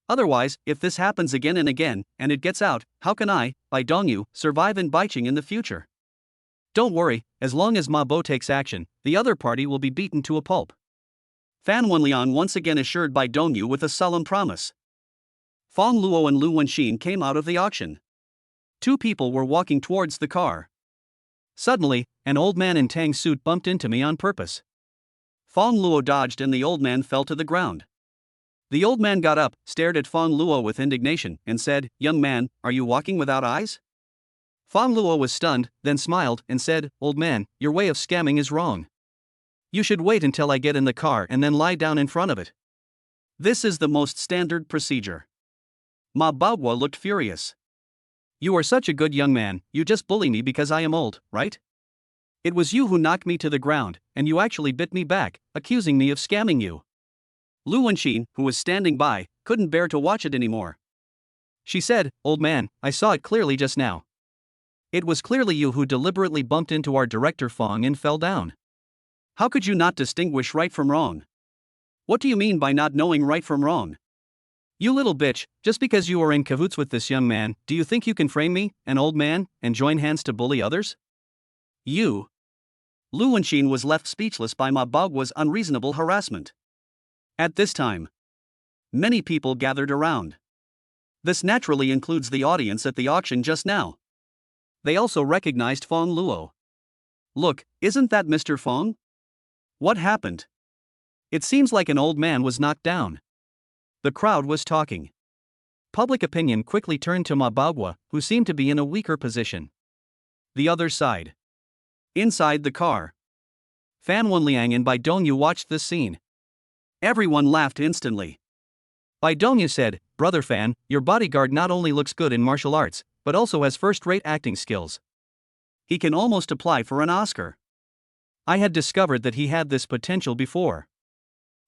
Otherwise, if this happens again and again, and it gets out, how can I, Bai Dongyu, survive in Baiching in the future? Don't worry, as long as Ma Bo takes action, the other party will be beaten to a pulp." Fan Wenliang once again assured Bai Dongyu with a solemn promise. Fang Luo and Lu Wenxin came out of the auction. Two people were walking towards the car. Suddenly, an old man in tang suit bumped into me on purpose. Fang Luo dodged and the old man fell to the ground. The old man got up, stared at Fang Luo with indignation, and said, "Young man, are you walking without eyes?" Fang Luo was stunned, then smiled and said, "Old man, your way of scamming is wrong. You should wait until I get in the car and then lie down in front of it. This is the most standard procedure." Ma Baoguo looked furious. "You are such a good young man, you just bully me because I am old, right? It was you who knocked me to the ground, and you actually bit me back, accusing me of scamming you." Lu Wenxin, who was standing by, couldn't bear to watch it anymore. She said, "Old man, I saw it clearly just now. It was clearly you who deliberately bumped into our director Fang and fell down. How could you not distinguish right from wrong? What do you mean by not knowing right from wrong? You little bitch, just because you are in cahoots with this young man, do you think you can frame me, an old man, and join hands to bully others? You." Lu Wenxin was left speechless by Ma Baoguo's unreasonable harassment. At this time, many people gathered around. This naturally includes the audience at the auction just now. They also recognized Fang Luo. "Look, isn't that Mr. Fang? What happened? It seems like an old man was knocked down." The crowd was talking. Public opinion quickly turned to Ma Baoguo, who seemed to be in a weaker position. The other side. Inside the car, Fan Wenliang and Bai Dongyu watched this scene. Everyone laughed instantly. Bai Dongyu said, "Brother Fan, your bodyguard not only looks good in martial arts, but also has first-rate acting skills. He can almost apply for an Oscar." I had discovered that he had this potential before.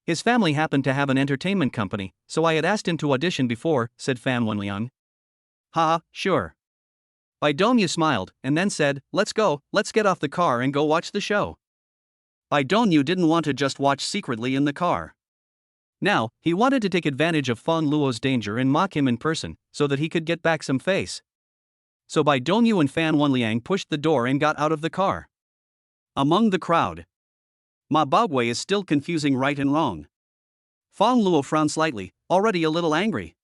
His family happened to have an entertainment company, so I had asked him to audition before, said Fan Wenliang. "Ha, sure." Bai Dongyu smiled, and then said, "Let's go, let's get off the car and go watch the show." Bai Dongyu didn't want to just watch secretly in the car. Now, he wanted to take advantage of Fang Luo's danger and mock him in person, so that he could get back some face. So Bai Dongyu and Fan Wenliang pushed the door and got out of the car. Among the crowd, Ma Baoguo is still confusing right and wrong. Fang Luo frowned slightly, already a little angry.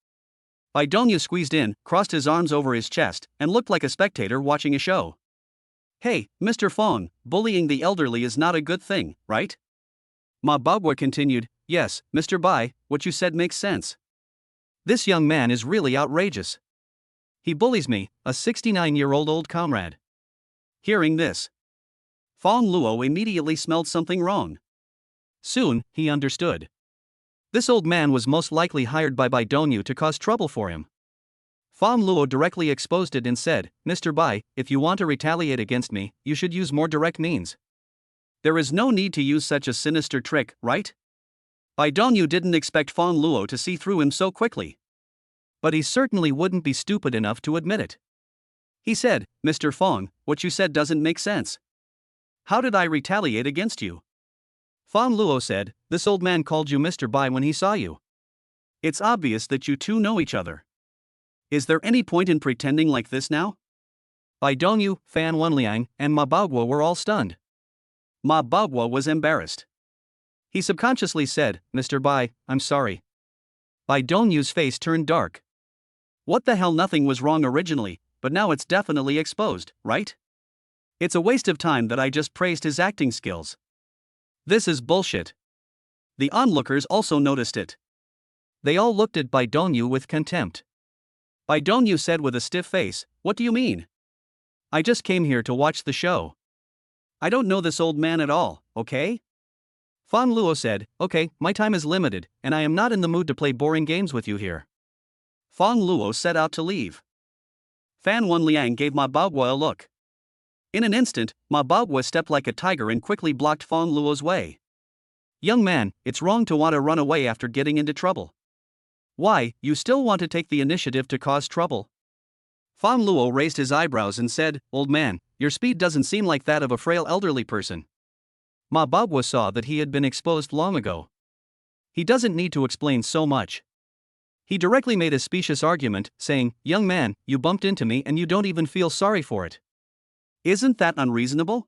Bai Dongyu squeezed in, crossed his arms over his chest, and looked like a spectator watching a show. "Hey, Mr. Fang, bullying the elderly is not a good thing, right?" Ma Baoguo continued, "Yes, Mr. Bai, what you said makes sense. This young man is really outrageous. He bullies me, a 69-year-old old comrade." Hearing this, Fang Luo immediately smelled something wrong. Soon, he understood. This old man was most likely hired by Bai Dongyu to cause trouble for him. Fang Luo directly exposed it and said, "Mr. Bai, if you want to retaliate against me, you should use more direct means. There is no need to use such a sinister trick, right?" Bai Dongyu didn't expect Fang Luo to see through him so quickly. But he certainly wouldn't be stupid enough to admit it. He said, "Mr. Fang, what you said doesn't make sense. How did I retaliate against you?" Fang Luo said, "This old man called you Mr. Bai when he saw you. It's obvious that you two know each other. Is there any point in pretending like this now?" Bai Dongyu, Fan Wenliang, and Ma Baoguo were all stunned. Ma Baoguo was embarrassed. He subconsciously said, "Mr. Bai, I'm sorry." Bai Dongyu's face turned dark. What the hell, nothing was wrong originally, but now it's definitely exposed, right? It's a waste of time that I just praised his acting skills. This is bullshit. The onlookers also noticed it. They all looked at Bai Dongyu with contempt. Bai Dongyu said with a stiff face, "What do you mean? I just came here to watch the show. I don't know this old man at all, okay?" Fang Luo said, "Okay, my time is limited, and I am not in the mood to play boring games with you here." Fang Luo set out to leave. Fan Wenliang gave Ma Baoguo a look. In an instant, Ma Baoguo stepped like a tiger and quickly blocked Fang Luo's way. "Young man, it's wrong to want to run away after getting into trouble. Why, you still want to take the initiative to cause trouble?" Fang Luo raised his eyebrows and said, "Old man, your speed doesn't seem like that of a frail elderly person." Ma Baoguo saw that he had been exposed long ago. He doesn't need to explain so much. He directly made a specious argument, saying, "Young man, you bumped into me and you don't even feel sorry for it. Isn't that unreasonable?"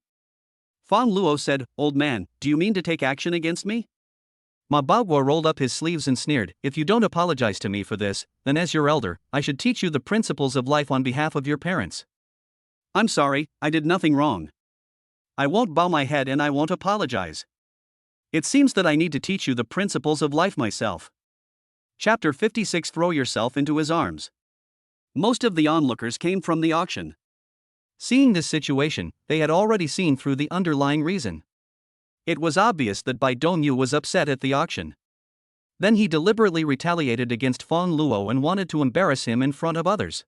Fang Luo said, "Old man, do you mean to take action against me?" Ma Baoguo rolled up his sleeves and sneered, "If you don't apologize to me for this, then as your elder, I should teach you the principles of life on behalf of your parents." "I'm sorry, I did nothing wrong. I won't bow my head and I won't apologize." It seems that I need to teach you the principles of life myself. Chapter 56. Throw yourself into his arms. Most of the onlookers came from the auction. Seeing this situation, they had already seen through the underlying reason. It was obvious that Bai Dongyu was upset at the auction. Then he deliberately retaliated against Fang Luo and wanted to embarrass him in front of others.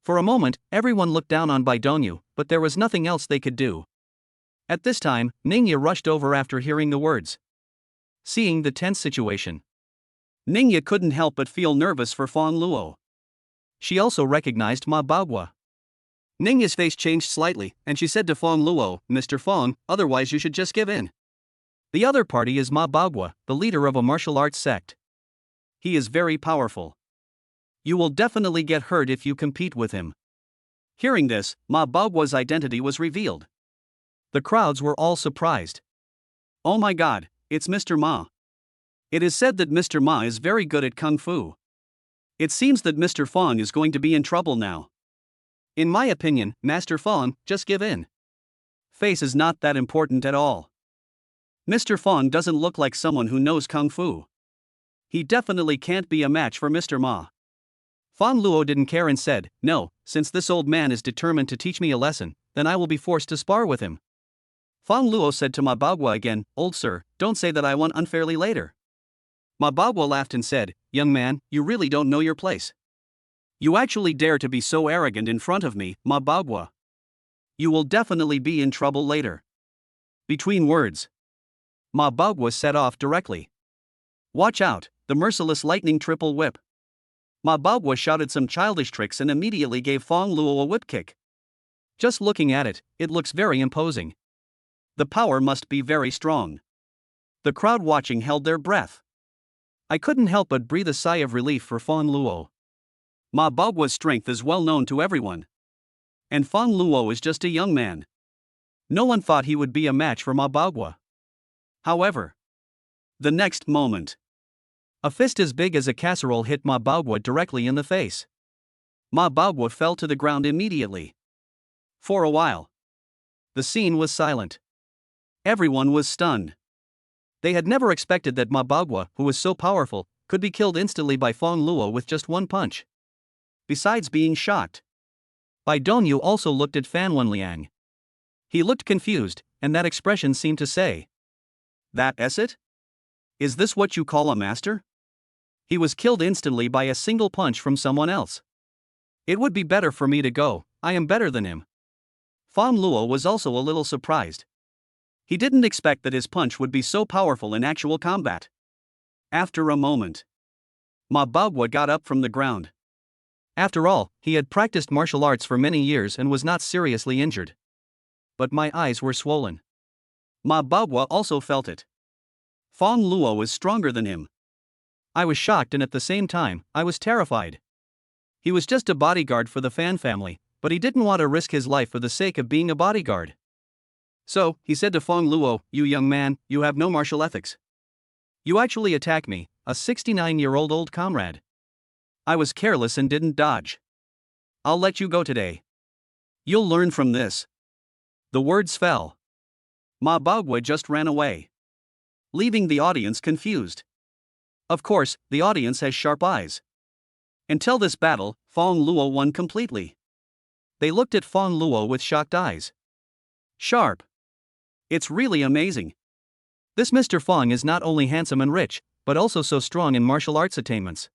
For a moment, everyone looked down on Bai Dongyu, but there was nothing else they could do. At this time, Ningya rushed over after hearing the words. Seeing the tense situation, Ningya couldn't help but feel nervous for Fang Luo. she also recognized Ma Baogua. Ningya's face changed slightly, and she said to Fang Luo, "Mr. Fang, otherwise you should just give in." The other party is Ma Baogua, the leader of a martial arts sect. He is very powerful. You will definitely get hurt if you compete with him. Hearing this, Ma Baogua's identity was revealed. The crowds were all surprised. Oh my god, it's Mr. Ma. It is said that Mr. Ma is very good at Kung Fu. It seems that Mr. Fang is going to be in trouble now. In my opinion, Master Fang, just give in. Face is not that important at all. Mr. Fang doesn't look like someone who knows Kung Fu. He definitely can't be a match for Mr. Ma. Fang Luo didn't care and said, "No, since this old man is determined to teach me a lesson, then I will be forced to spar with him." Fang Luo said to Ma Baogua again, "Old sir, don't say that I won unfairly later." Ma Baogua laughed and said, "Young man, you really don't know your place. You actually dare to be so arrogant in front of me, Ma Baogua. You will definitely be in trouble later." Between words, Ma Baogua set off directly. "Watch out, the merciless lightning triple whip." Ma Baogua shouted some childish tricks and immediately gave Fang Luo a whip kick. Just looking at it, it looks very imposing. The power must be very strong. The crowd watching held their breath. I couldn't help but breathe a sigh of relief for Fang Luo. Ma Baogua's strength is well known to everyone. And Fang Luo is just a young man. No one thought he would be a match for Ma Baogua. However, the next moment, a fist as big as a casserole hit Ma Baogua directly in the face. Ma Baogua fell to the ground immediately. For a while, the scene was silent. Everyone was stunned. They had never expected that Ma Baogua, who was so powerful, could be killed instantly by Fang Luo with just one punch. Besides being shocked, Bai Dongyu also looked at Fan Wenliang. He looked confused, and that expression seemed to say, "That's it? Is this what you call a master?" He was killed instantly by a single punch from someone else. It would be better for me to go, I am better than him. Fang Luo was also a little surprised. He didn't expect that his punch would be so powerful in actual combat. After a moment, Ma Baogua got up from the ground. After all, he had practiced martial arts for many years and was not seriously injured. But my eyes were swollen. Ma Baogua also felt it. Fang Luo was stronger than him. I was shocked and at the same time, I was terrified. He was just a bodyguard for the Fan family, but he didn't want to risk his life for the sake of being a bodyguard. So, he said to Fang Luo, "You young man, you have no martial ethics. You actually attacked me, a 69-year-old old comrade. I was careless and didn't dodge. I'll let you go today. You'll learn from this." The words fell. Ma Baogua just ran away, leaving the audience confused. Of course, the audience has sharp eyes. Until this battle, Fang Luo won completely. They looked at Fang Luo with shocked eyes. Sharp. It's really amazing. This Mr. Fang is not only handsome and rich, but also so strong in martial arts attainments.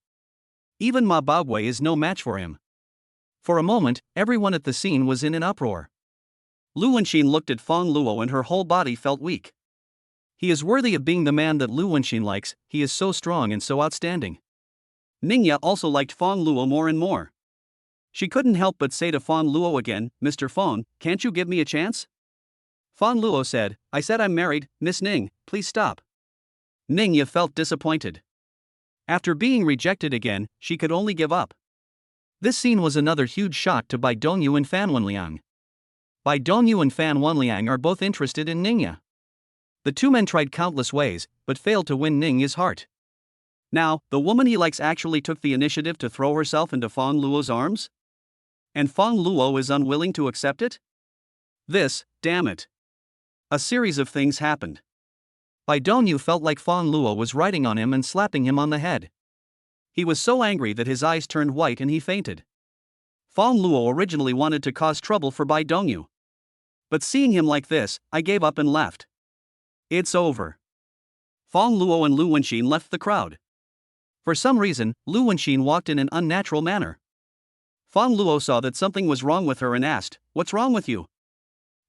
Even Ma Baogua is no match for him. For a moment, everyone at the scene was in an uproar. Lu Wenxin looked at Fang Luo and her whole body felt weak. He is worthy of being the man that Lu Wenxin likes, he is so strong and so outstanding. Ningya also liked Fang Luo more and more. She couldn't help but say to Fang Luo again, "Mr. Fang, can't you give me a chance?" Fang Luo said, "I said I'm married, Miss Ning, please stop." Ningya felt disappointed. After being rejected again, she could only give up. This scene was another huge shock to Bai Dongyu and Fan Wenliang. Bai Dongyu and Fan Wenliang are both interested in Ningya. The two men tried countless ways, but failed to win Ningya's heart. Now, the woman he likes actually took the initiative to throw herself into Fang Luo's arms? And Fang Luo is unwilling to accept it? This, damn it. A series of things happened. Bai Dongyu felt like Fang Luo was riding on him and slapping him on the head. He was so angry that his eyes turned white and he fainted. Fang Luo originally wanted to cause trouble for Bai Dongyu. But seeing him like this, I gave up and left. It's over. Fang Luo and Lu Wenxin left the crowd. For some reason, Lu Wenxin walked in an unnatural manner. Fang Luo saw that something was wrong with her and asked, "What's wrong with you?"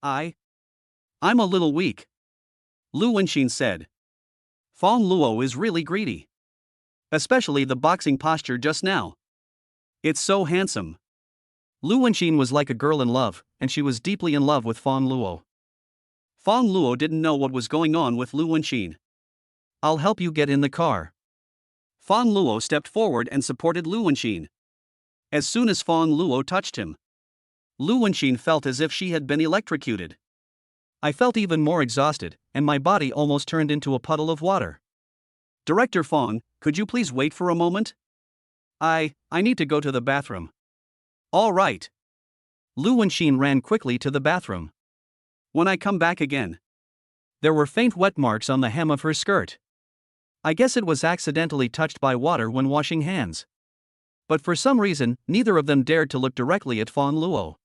I'm a little weak," Lu Wenxin said. Fang Luo is really greedy. Especially the boxing posture just now. It's so handsome. Lu Wenxin was like a girl in love, and she was deeply in love with Fang Luo. Fang Luo didn't know what was going on with Lu Wenxin. "I'll help you get in the car." Fang Luo stepped forward and supported Lu Wenxin. As soon as Fang Luo touched him, Lu Wenxin felt as if she had been electrocuted. I felt even more exhausted, and my body almost turned into a puddle of water. "Director Fang, could you please wait for a moment? I need to go to the bathroom." "All right." Lu Wenxin ran quickly to the bathroom. "When I come back again." There were faint wet marks on the hem of her skirt. I guess it was accidentally touched by water when washing hands. But for some reason, neither of them dared to look directly at Fang Luo.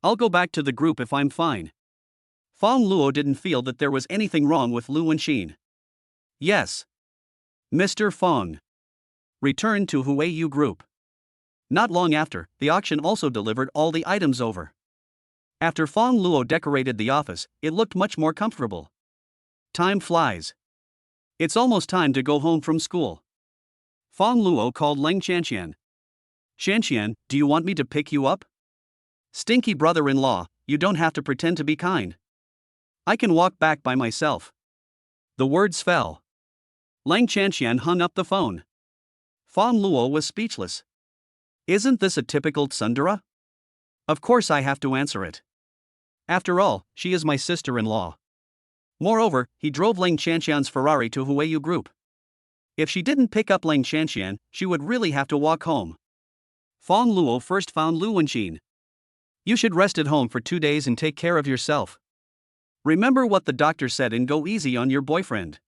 "I'll go back to the group if I'm fine." Fang Luo didn't feel that there was anything wrong with Lu Wenxin. "Yes. Mr. Fang. Return to Huayu Group." Not long after, the auction also delivered all the items over. After Fang Luo decorated the office, it looked much more comfortable. Time flies. It's almost time to go home from school. Fang Luo called Leng Chanqian. "Chanqian, do you want me to pick you up?" "Stinky brother-in-law, you don't have to pretend to be kind. I can walk back by myself." The words fell. Leng Chanqian hung up the phone. Fang Luo was speechless. Isn't this a typical tsundere? Of course I have to answer it. After all, she is my sister-in-law. Moreover, he drove Leng Chanqian's Ferrari to Huayu Group. If she didn't pick up Leng Chanqian, she would really have to walk home. Fang Luo first found Lu Wenxin. "You should rest at home for 2 days and take care of yourself. Remember what the doctor said and go easy on your boyfriend."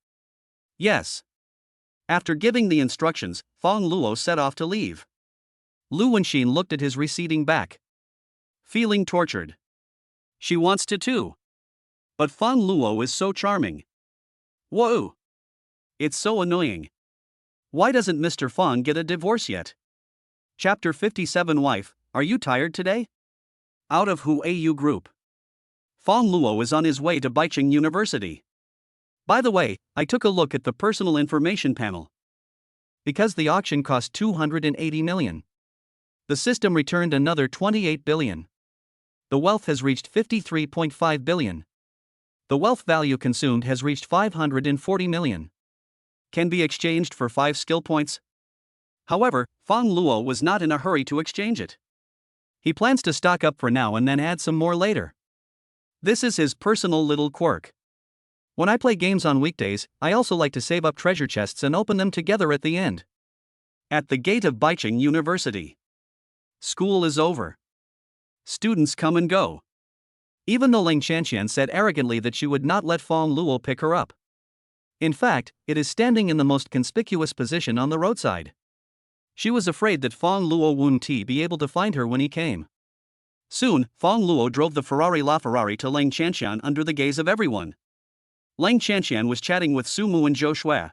"Yes." After giving the instructions, Fang Luo set off to leave. Lu Wenxin looked at his receding back. Feeling tortured. She wants to too. But Fang Luo is so charming. Whoa! It's so annoying. Why doesn't Mr. Fang get a divorce yet? Chapter 57. Wife, are you tired today? Out of Huayu Group. Fang Luo is on his way to Baicheng University. By the way, I took a look at the personal information panel. Because the auction cost 280 million. The system returned another 28 billion. The wealth has reached 53.5 billion. The wealth value consumed has reached 540 million. Can be exchanged for 5 skill points. However, Fang Luo was not in a hurry to exchange it. He plans to stock up for now and then add some more later. This is his personal little quirk. When I play games on weekdays, I also like to save up treasure chests and open them together at the end. At the gate of Baicheng University. School is over. Students come and go. Even though Leng Chanqian said arrogantly that she would not let Fang Luo pick her up. In fact, it is standing in the most conspicuous position on the roadside. She was afraid that Fang Luo wouldn't be able to find her when he came. Soon, Fang Luo drove the LaFerrari to Leng Chanqian under the gaze of everyone. Leng Chanqian was chatting with Su Mu and Zhou Shui.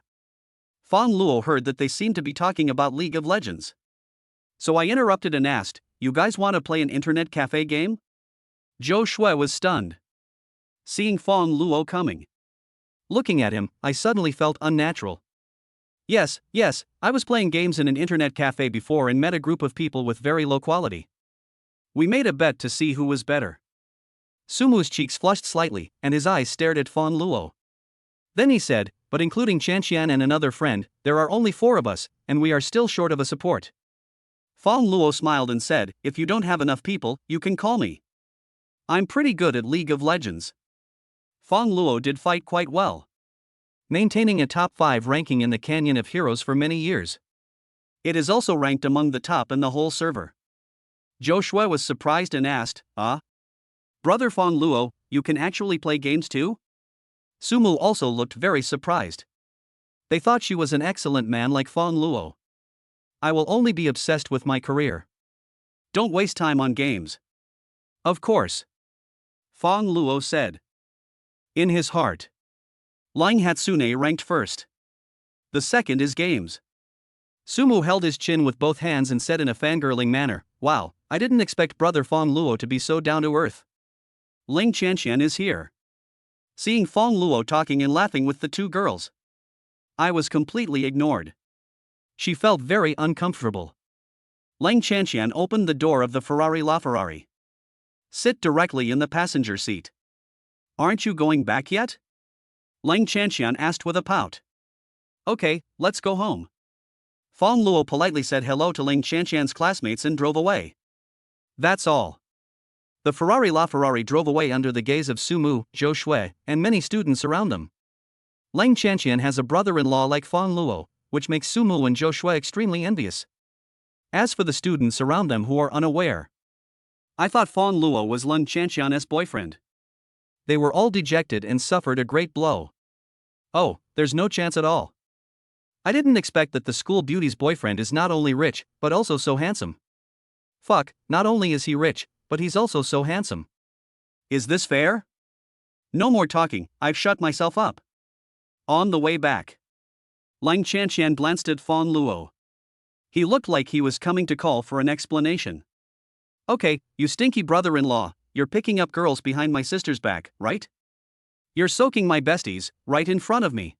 Fang Luo heard that they seemed to be talking about League of Legends. So I interrupted and asked, "You guys want to play an internet cafe game?" Zhou Shui was stunned. Seeing Fang Luo coming. Looking at him, I suddenly felt unnatural. Yes, I was playing games in an internet cafe before and met a group of people with very low quality. We made a bet to see who was better. Sumu's cheeks flushed slightly, and his eyes stared at Fang Luo. Then he said, "But including Chanqian and another friend, there are only 4 of us, and we are still short of a support." Fang Luo smiled and said, "If you don't have enough people, you can call me. I'm pretty good at League of Legends." Fang Luo did fight quite well, maintaining a top 5 ranking in the Canyon of Heroes for many years. It is also ranked among the top in the whole server. Zhou Shui was surprised and asked, Brother Fang Luo, you can actually play games too?" Sumu also looked very surprised. They thought she was an excellent man like Fang Luo. I will only be obsessed with my career. Don't waste time on games. Of course. Fang Luo said. In his heart. Ling Hatsune ranked first. The second is games. Sumu held his chin with both hands and said in a fangirling manner, "Wow, I didn't expect brother Fang Luo to be so down to earth." Ling Qianqian is here. Seeing Fang Luo talking and laughing with the two girls, I was completely ignored. She felt very uncomfortable. Ling Qianqian opened the door of the Ferrari LaFerrari. Sit directly in the passenger seat. Aren't you going back yet? Ling Qianqian asked with a pout. Okay, let's go home. Fang Luo politely said hello to Ling Qianqian's classmates and drove away. That's all. The Ferrari LaFerrari drove away under the gaze of Sumu, Zhou Shui, and many students around them. Ling Qianqian has a brother-in-law like Fang Luo, which makes Sumu and Zhou Shui extremely envious. As for the students around them who are unaware, I thought Fang Luo was Ling Qianqian's boyfriend. They were all dejected and suffered a great blow. Oh, there's no chance at all. I didn't expect that the school beauty's boyfriend is not only rich, but also so handsome. Fuck, not only is he rich, but he's also so handsome. Is this fair? No more talking, I've shut myself up. On the way back, Ling Qianqian glanced at Fang Luo. He looked like he was coming to call for an explanation. Okay, you stinky brother-in-law, you're picking up girls behind my sister's back, right? You're soaking my besties, right in front of me.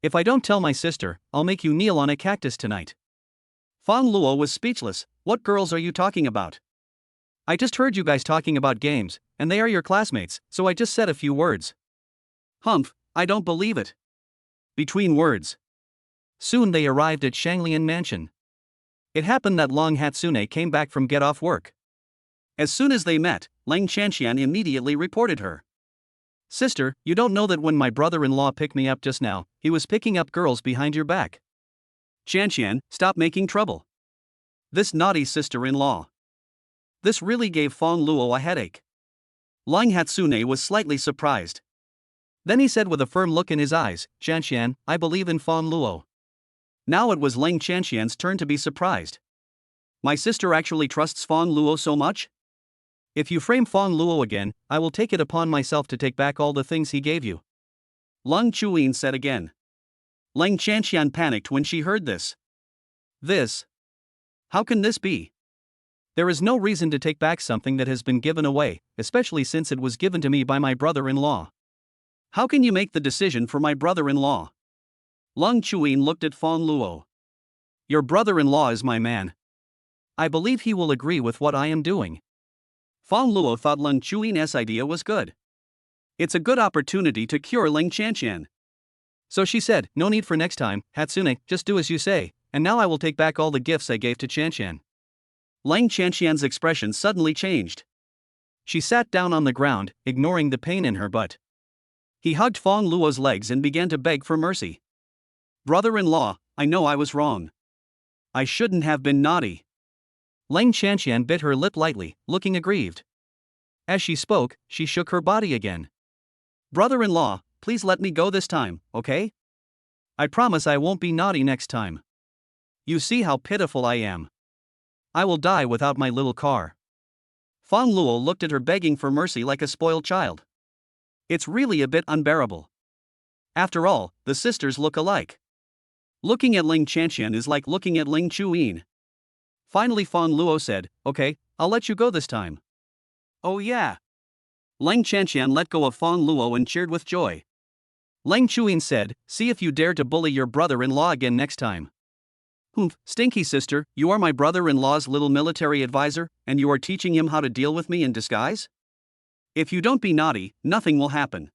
If I don't tell my sister, I'll make you kneel on a cactus tonight. Fang Luo was speechless. What girls are you talking about? I just heard you guys talking about games, and they are your classmates, so I just said a few words. Humph, I don't believe it. Between words. Soon they arrived at Shanglian Mansion. It happened that Long Hatsune came back from get off work. As soon as they met, Ling Qianqian immediately reported her. Sister, you don't know that when my brother-in-law picked me up just now, he was picking up girls behind your back. Qianqian, stop making trouble. This naughty sister-in-law. This really gave Fang Luo a headache. Ling Hatsune was slightly surprised. Then he said with a firm look in his eyes, Qianqian, I believe in Fang Luo. Now it was Ling Qianqian's turn to be surprised. My sister actually trusts Fang Luo so much? If you frame Fang Luo again, I will take it upon myself to take back all the things he gave you. Lung Chuyin said again. Ling Qianqian panicked when she heard this. This? How can this be? There is no reason to take back something that has been given away, especially since it was given to me by my brother-in-law. How can you make the decision for my brother-in-law? Lung Chuyin looked at Fang Luo. Your brother-in-law is my man. I believe he will agree with what I am doing. Fang Luo thought Lung Chuyin's idea was good. It's a good opportunity to cure Ling Qianqian. So she said, no need for next time, Hatsune, just do as you say, and now I will take back all the gifts I gave to Qianqian. Ling Qianqian's expression suddenly changed. She sat down on the ground, ignoring the pain in her butt. He hugged Fang Luo's legs and began to beg for mercy. Brother-in-law, I know I was wrong. I shouldn't have been naughty. Ling Qianqian bit her lip lightly, looking aggrieved. As she spoke, she shook her body again. Brother-in-law, please let me go this time, okay? I promise I won't be naughty next time. You see how pitiful I am. I will die without my little car. Fang Luo looked at her begging for mercy like a spoiled child. It's really a bit unbearable. After all, the sisters look alike. Looking at Ling Qianqian is like looking at Ling Chuyin. Finally Fang Luo said, okay, I'll let you go this time. Oh yeah. Ling Qianqian let go of Fang Luo and cheered with joy. Ling Chuyin said, see if you dare to bully your brother-in-law again next time. Humph, stinky sister, you are my brother-in-law's little military advisor, and you are teaching him how to deal with me in disguise? If you don't be naughty, nothing will happen.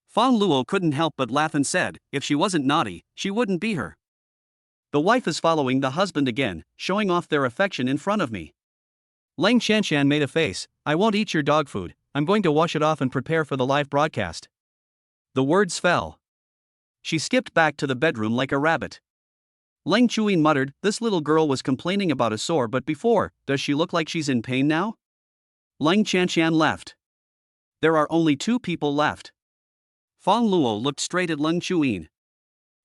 Fang Luo couldn't help but laugh and said, if she wasn't naughty, she wouldn't be her. The wife is following the husband again, showing off their affection in front of me. Ling Qianqian made a face, I won't eat your dog food, I'm going to wash it off and prepare for the live broadcast. The words fell. She skipped back to the bedroom like a rabbit. Ling Chuyin muttered, this little girl was complaining about a sore but before, does she look like she's in pain now? Ling Qianqian left. There are only 2 people left. Fang Luo looked straight at Leng Chuyin.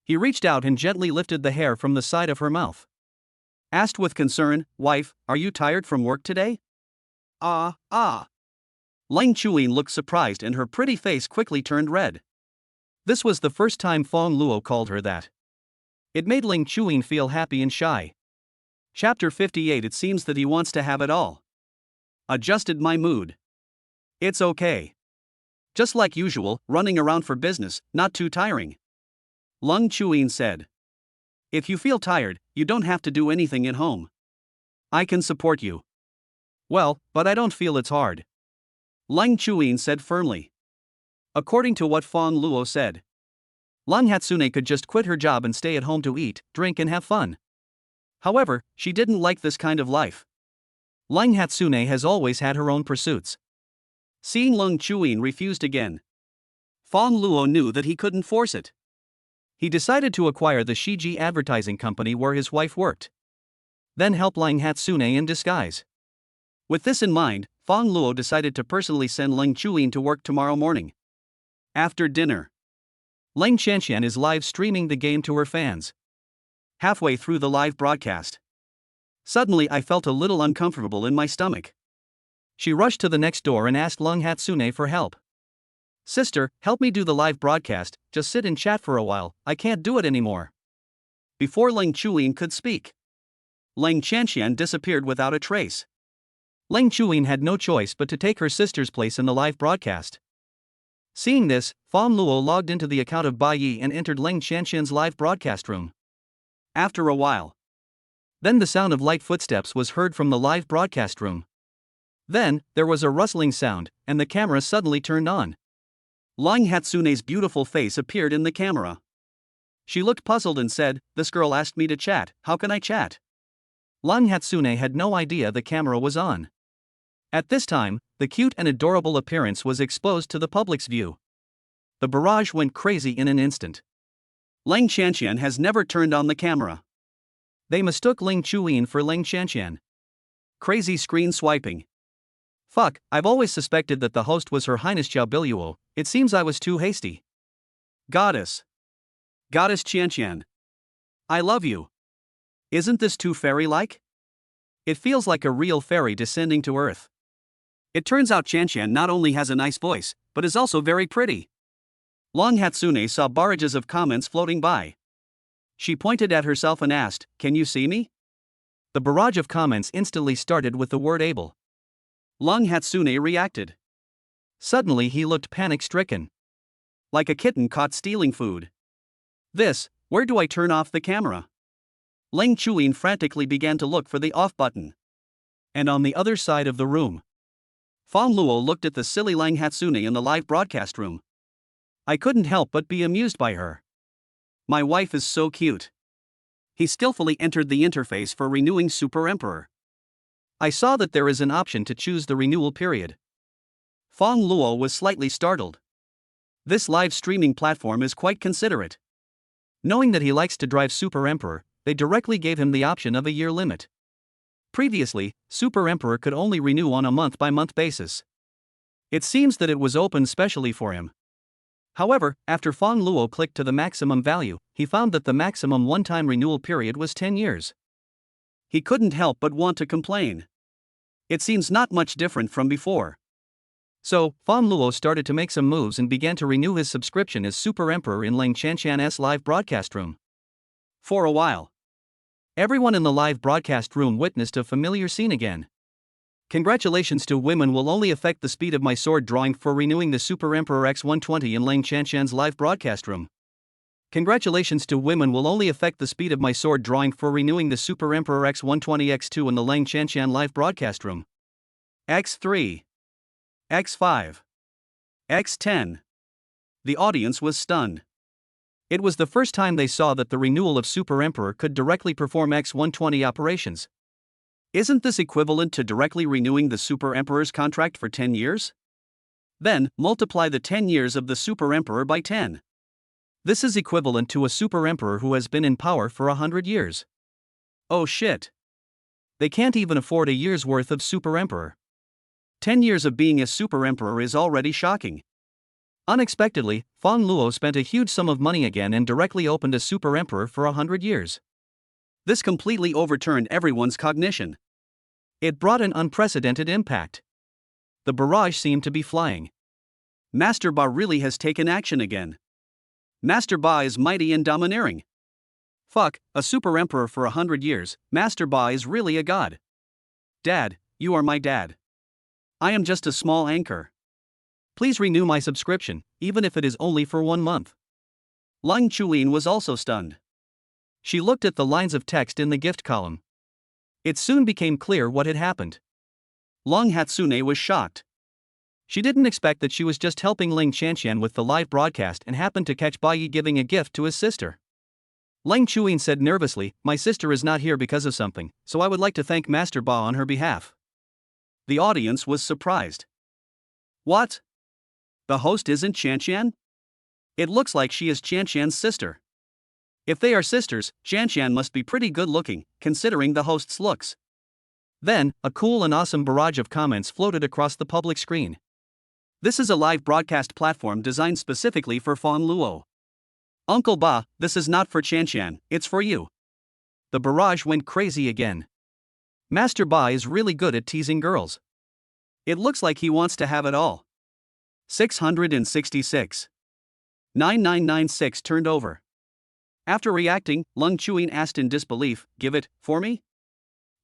He reached out and gently lifted the hair from the side of her mouth. Asked with concern, "Wife, are you tired from work today?" Ah. Leng Chuyin looked surprised and her pretty face quickly turned red. This was the first time Fang Luo called her that. It made Leng Chuyin feel happy and shy. Chapter 58. It seems that he wants to have it all. Adjusted my mood. It's okay. Just like usual, running around for business, not too tiring. Leng Chuyin said. If you feel tired, you don't have to do anything at home. I can support you. Well, but I don't feel it's hard. Leng Chuyin said firmly. According to what Fang Luo said, Leng Hatsune could just quit her job and stay at home to eat, drink and have fun. However, she didn't like this kind of life. Leng Hatsune has always had her own pursuits. Seeing Leng Chuyin refused again, Fang Luo knew that he couldn't force it. He decided to acquire the Shiji advertising company where his wife worked. Then help Leng Hatsune in disguise. With this in mind, Fang Luo decided to personally send Leng Chuyin to work tomorrow morning. After dinner, Leng Qianqian is live streaming the game to her fans. Halfway through the live broadcast, suddenly I felt a little uncomfortable in my stomach. She rushed to the next door and asked Leng Hatsune for help. Sister, help me do the live broadcast, just sit and chat for a while, I can't do it anymore. Before Leng Chuyin could speak, Leng Qianqian disappeared without a trace. Leng Chuyin had no choice but to take her sister's place in the live broadcast. Seeing this, Fang Luo logged into the account of Bai Yi and entered Leng Qianqian's live broadcast room. After a while, then the sound of light footsteps was heard from the live broadcast room. Then, there was a rustling sound, and the camera suddenly turned on. Leng Hatsune's beautiful face appeared in the camera. She looked puzzled and said, "This girl asked me to chat, how can I chat?" Leng Hatsune had no idea the camera was on. At this time, the cute and adorable appearance was exposed to the public's view. The barrage went crazy in an instant. Leng Qianqian has never turned on the camera. They mistook Leng Chuyin for Leng Qianqian. Crazy screen swiping. Fuck, I've always suspected that the host was Her Highness Xiao Biluo, it seems I was too hasty. Goddess Qianqian. I love you. Isn't this too fairy-like? It feels like a real fairy descending to earth. It turns out Qianqian not only has a nice voice, but is also very pretty. Leng Hatsune saw barrages of comments floating by. She pointed at herself and asked, "Can you see me?" The barrage of comments instantly started with the word able. Leng Hatsune reacted. Suddenly he looked panic-stricken. Like a kitten caught stealing food. Where do I turn off the camera? Leng Chuyin frantically began to look for the off button. And on the other side of the room, Fang Luo looked at the silly Leng Hatsune in the live broadcast room. I couldn't help but be amused by her. My wife is so cute. He skillfully entered the interface for renewing Super Emperor. I saw that there is an option to choose the renewal period. Fang Luo was slightly startled. This live streaming platform is quite considerate. Knowing that he likes to drive Super Emperor, they directly gave him the option of a year limit. Previously, Super Emperor could only renew on a month-by-month basis. It seems that it was open specially for him. However, after Fang Luo clicked to the maximum value, he found that the maximum one-time renewal period was 10 years. He couldn't help but want to complain. It seems not much different from before. So, Fang Luo started to make some moves and began to renew his subscription as Super Emperor in Leng Qianqian's live broadcast room. For a while, everyone in the live broadcast room witnessed a familiar scene again. Congratulations to women will only affect the speed of my sword drawing for renewing the Super Emperor X120 in Leng Qianqian's live broadcast room. Congratulations to women will only affect the speed of my sword drawing for renewing the Super Emperor X120 X2 in the Leng Qianqian live broadcast room. X3. X5. X10. The audience was stunned. It was the first time they saw that the renewal of Super Emperor could directly perform X120 operations. Isn't this equivalent to directly renewing the Super Emperor's contract for 10 years? Then, multiply the 10 years of the Super Emperor by 10. This is equivalent to a Super Emperor who has been in power for 100 years. Oh shit. They can't even afford a year's worth of Super Emperor. 10 years of being a Super Emperor is already shocking. Unexpectedly, Fang Luo spent a huge sum of money again and directly opened a super emperor for 100 years. This completely overturned everyone's cognition. It brought an unprecedented impact. The barrage seemed to be flying. Master Ba really has taken action again. Master Ba is mighty and domineering. Fuck, a super emperor for 100 years, Master Ba is really a god. Dad, you are my dad. I am just a small anchor. Please renew my subscription, even if it is only for 1 month. Leng Chuyin was also stunned. She looked at the lines of text in the gift column. It soon became clear what had happened. Long Hatsune was shocked. She didn't expect that she was just helping Ling Qianqian with the live broadcast and happened to catch Bai Yi giving a gift to his sister. Leng Chuyin said nervously, "My sister is not here because of something, so I would like to thank Master Ba on her behalf." The audience was surprised. What? The host isn't Qianqian? It looks like she is Qianqian's sister. If they are sisters, Qianqian must be pretty good looking, considering the host's looks. Then, a cool and awesome barrage of comments floated across the public screen. This is a live broadcast platform designed specifically for Fang Luo. Uncle Ba, this is not for Qianqian, it's for you. The barrage went crazy again. Master Ba is really good at teasing girls. It looks like he wants to have it all. 666. 9996 turned over. After reacting, Leng Chuyin asked in disbelief, "Give it, for me?"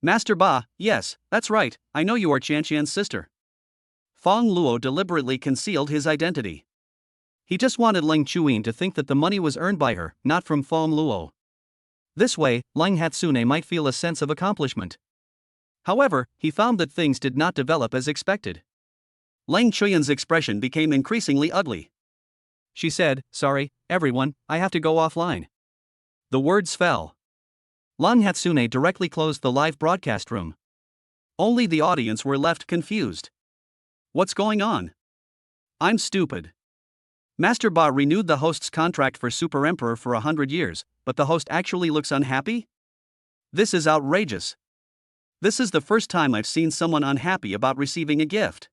Master Ba, yes, that's right, I know you are Qianqian's sister. Fang Luo deliberately concealed his identity. He just wanted Leng Chuyin to think that the money was earned by her, not from Fang Luo. This way, Leng Hatsune might feel a sense of accomplishment. However, he found that things did not develop as expected. Leng Chuyin's expression became increasingly ugly. She said, "Sorry, everyone, I have to go offline." The words fell. Leng Hatsune directly closed the live broadcast room. Only the audience were left confused. What's going on? I'm stupid. Master Ba renewed the host's contract for Super Emperor for 100 years, but the host actually looks unhappy? This is outrageous. This is the first time I've seen someone unhappy about receiving a gift.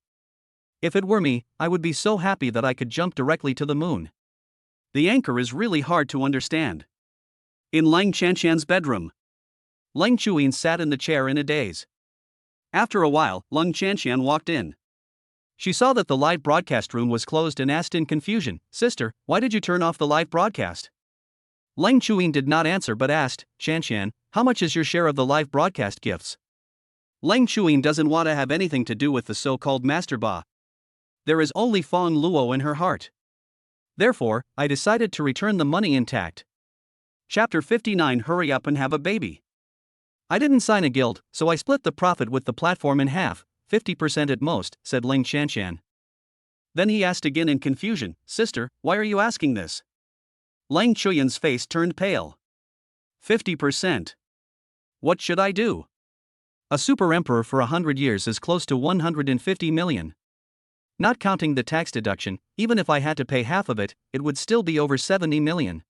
If it were me, I would be so happy that I could jump directly to the moon. The anchor is really hard to understand. In Leng Qianqian's bedroom, Leng Chuyin sat in the chair in a daze. After a while, Leng Qianqian walked in. She saw that the live broadcast room was closed and asked in confusion, "Sister, why did you turn off the live broadcast?" Leng Chuyin did not answer but asked, "Qianqian, how much is your share of the live broadcast gifts?" Leng Chuyin doesn't want to have anything to do with the so-called Master Ba. There is only Fang Luo in her heart. Therefore, I decided to return the money intact. Chapter 59. Hurry up and have a baby. I didn't sign a guild, so I split the profit with the platform in half, 50% at most, said Ling Qianqian. Then he asked again in confusion, "Sister, why are you asking this?" Leng Chuyin's face turned pale. 50%. What should I do? A super emperor for 100 years is close to 150 million. Not counting the tax deduction, even if I had to pay half of it, it would still be over 70 million.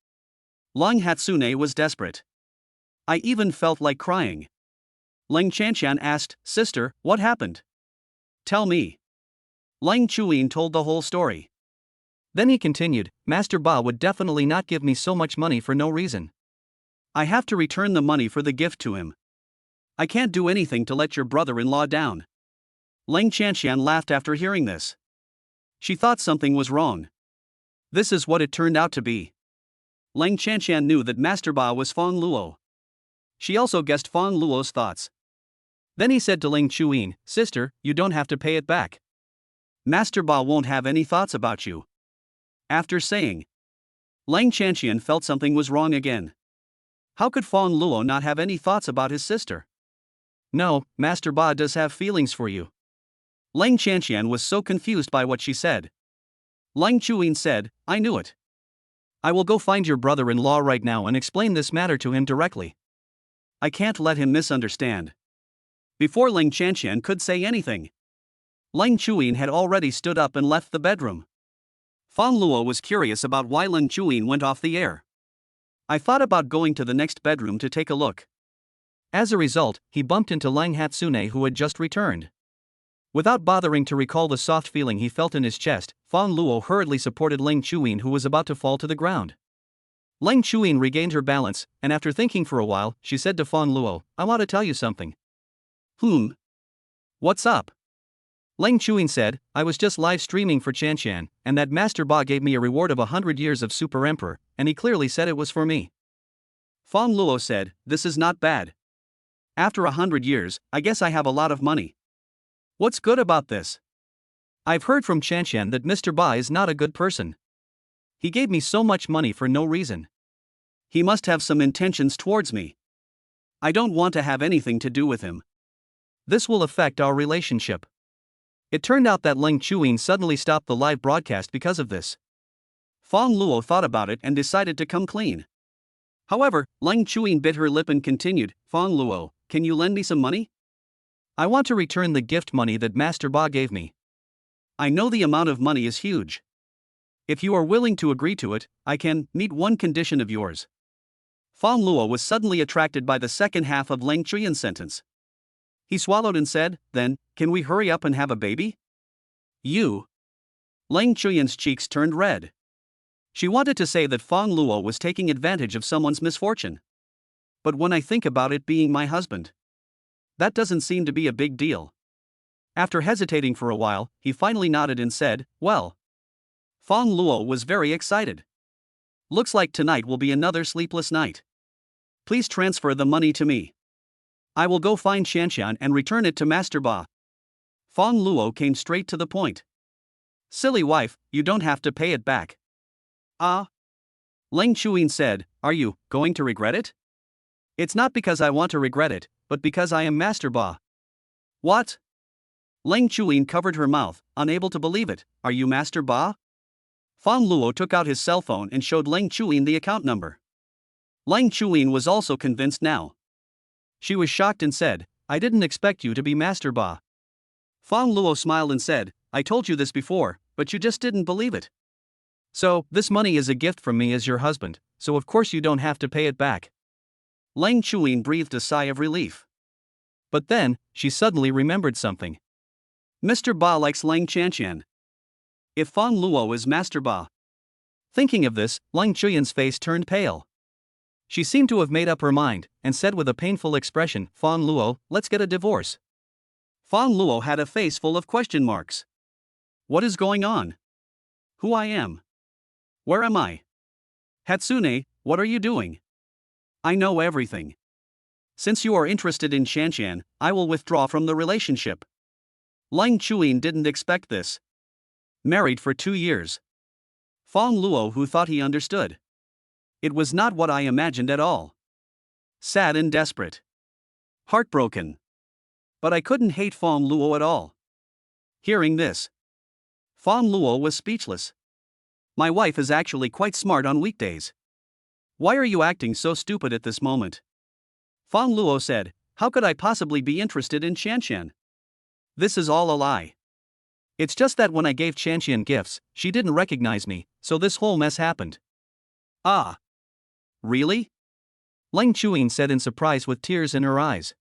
Leng Hatsune was desperate. I even felt like crying. Leng Qianqian asked, "Sister, what happened? Tell me." Leng Chuyin told the whole story. Then he continued, "Master Ba would definitely not give me so much money for no reason. I have to return the money for the gift to him. I can't do anything to let your brother-in-law down." Leng Qianqian laughed after hearing this. She thought something was wrong. This is what it turned out to be. Leng Qianqian knew that Master Ba was Fang Luo. She also guessed Fang Luo's thoughts. Then he said to Leng Chuyin, "Sister, you don't have to pay it back. Master Ba won't have any thoughts about you." After saying, Leng Qianqian felt something was wrong again. How could Fang Luo not have any thoughts about his sister? No, Master Ba does have feelings for you. Leng Qianqian was so confused by what she said. Leng Chuyin said, "I knew it. I will go find your brother-in-law right now and explain this matter to him directly. I can't let him misunderstand." Before Leng Qianqian could say anything, Leng Chuyin had already stood up and left the bedroom. Fang Luo was curious about why Leng Chuyin went off the air. I thought about going to the next bedroom to take a look. As a result, he bumped into Leng Hatsune who had just returned. Without bothering to recall the soft feeling he felt in his chest, Fang Luo hurriedly supported Leng Chuyin, who was about to fall to the ground. Leng Chuyin regained her balance, and after thinking for a while, she said to Fang Luo, "I want to tell you something." What's up? Leng Chuyin said, "I was just live streaming for Chanshan, and that Master Ba gave me a reward of 100 years of Super Emperor, and he clearly said it was for me." Fang Luo said, "This is not bad. After 100 years, I guess I have a lot of money. What's good about this? I've heard from Chanshan that Mr. Ba is not a good person. He gave me so much money for no reason. He must have some intentions towards me. I don't want to have anything to do with him. This will affect our relationship." It turned out that Leng Chuyin suddenly stopped the live broadcast because of this. Fang Luo thought about it and decided to come clean. However, Leng Chuyin bit her lip and continued, "Fang Luo, can you lend me some money? I want to return the gift money that Master Ba gave me. I know the amount of money is huge. If you are willing to agree to it, I can meet one condition of yours." Fang Luo was suddenly attracted by the second half of Leng Chuyin's sentence. He swallowed and said, "Then, can we hurry up and have a baby?" You. Leng Chuyin's cheeks turned red. She wanted to say that Fang Luo was taking advantage of someone's misfortune. But when I think about it being my husband, that doesn't seem to be a big deal. After hesitating for a while, he finally nodded and said, "Well." Fang Luo was very excited. "Looks like tonight will be another sleepless night. Please transfer the money to me. I will go find Shanshan and return it to Master Ba." Fang Luo came straight to the point. "Silly wife, you don't have to pay it back." "Ah." Leng Chuyin said, "Are you going to regret it?" "It's not because I want to regret it, but because I am Master Ba." "What?" Leng Chuyin covered her mouth, unable to believe it. "Are you Master Ba?" Fang Luo took out his cell phone and showed Leng Chuyin the account number. Leng Chuyin was also convinced now. She was shocked and said, "I didn't expect you to be Master Ba." Fang Luo smiled and said, "I told you this before, but you just didn't believe it. So, this money is a gift from me as your husband, so of course you don't have to pay it back." Leng Chuyin breathed a sigh of relief. But then, she suddenly remembered something. Mr. Ba likes Leng Chanshan. If Fang Luo is Master Ba. Thinking of this, Leng Chuyin's face turned pale. She seemed to have made up her mind, and said with a painful expression, "Fang Luo, let's get a divorce." Fang Luo had a face full of question marks. What is going on? Who I am? Where am I? Hatsune, what are you doing? I know everything. Since you are interested in Shanshan, I will withdraw from the relationship. Leng Chuyin didn't expect this. Married for 2 years. Fang Luo, who thought he understood. It was not what I imagined at all. Sad and desperate. Heartbroken. But I couldn't hate Fang Luo at all. Hearing this, Fang Luo was speechless. My wife is actually quite smart on weekdays. Why are you acting so stupid at this moment? Fang Luo said, "How could I possibly be interested in Shanshan? This is all a lie. It's just that when I gave Shanshan gifts, she didn't recognize me, so this whole mess happened." "Ah. Really?" Leng Chuyin said in surprise with tears in her eyes.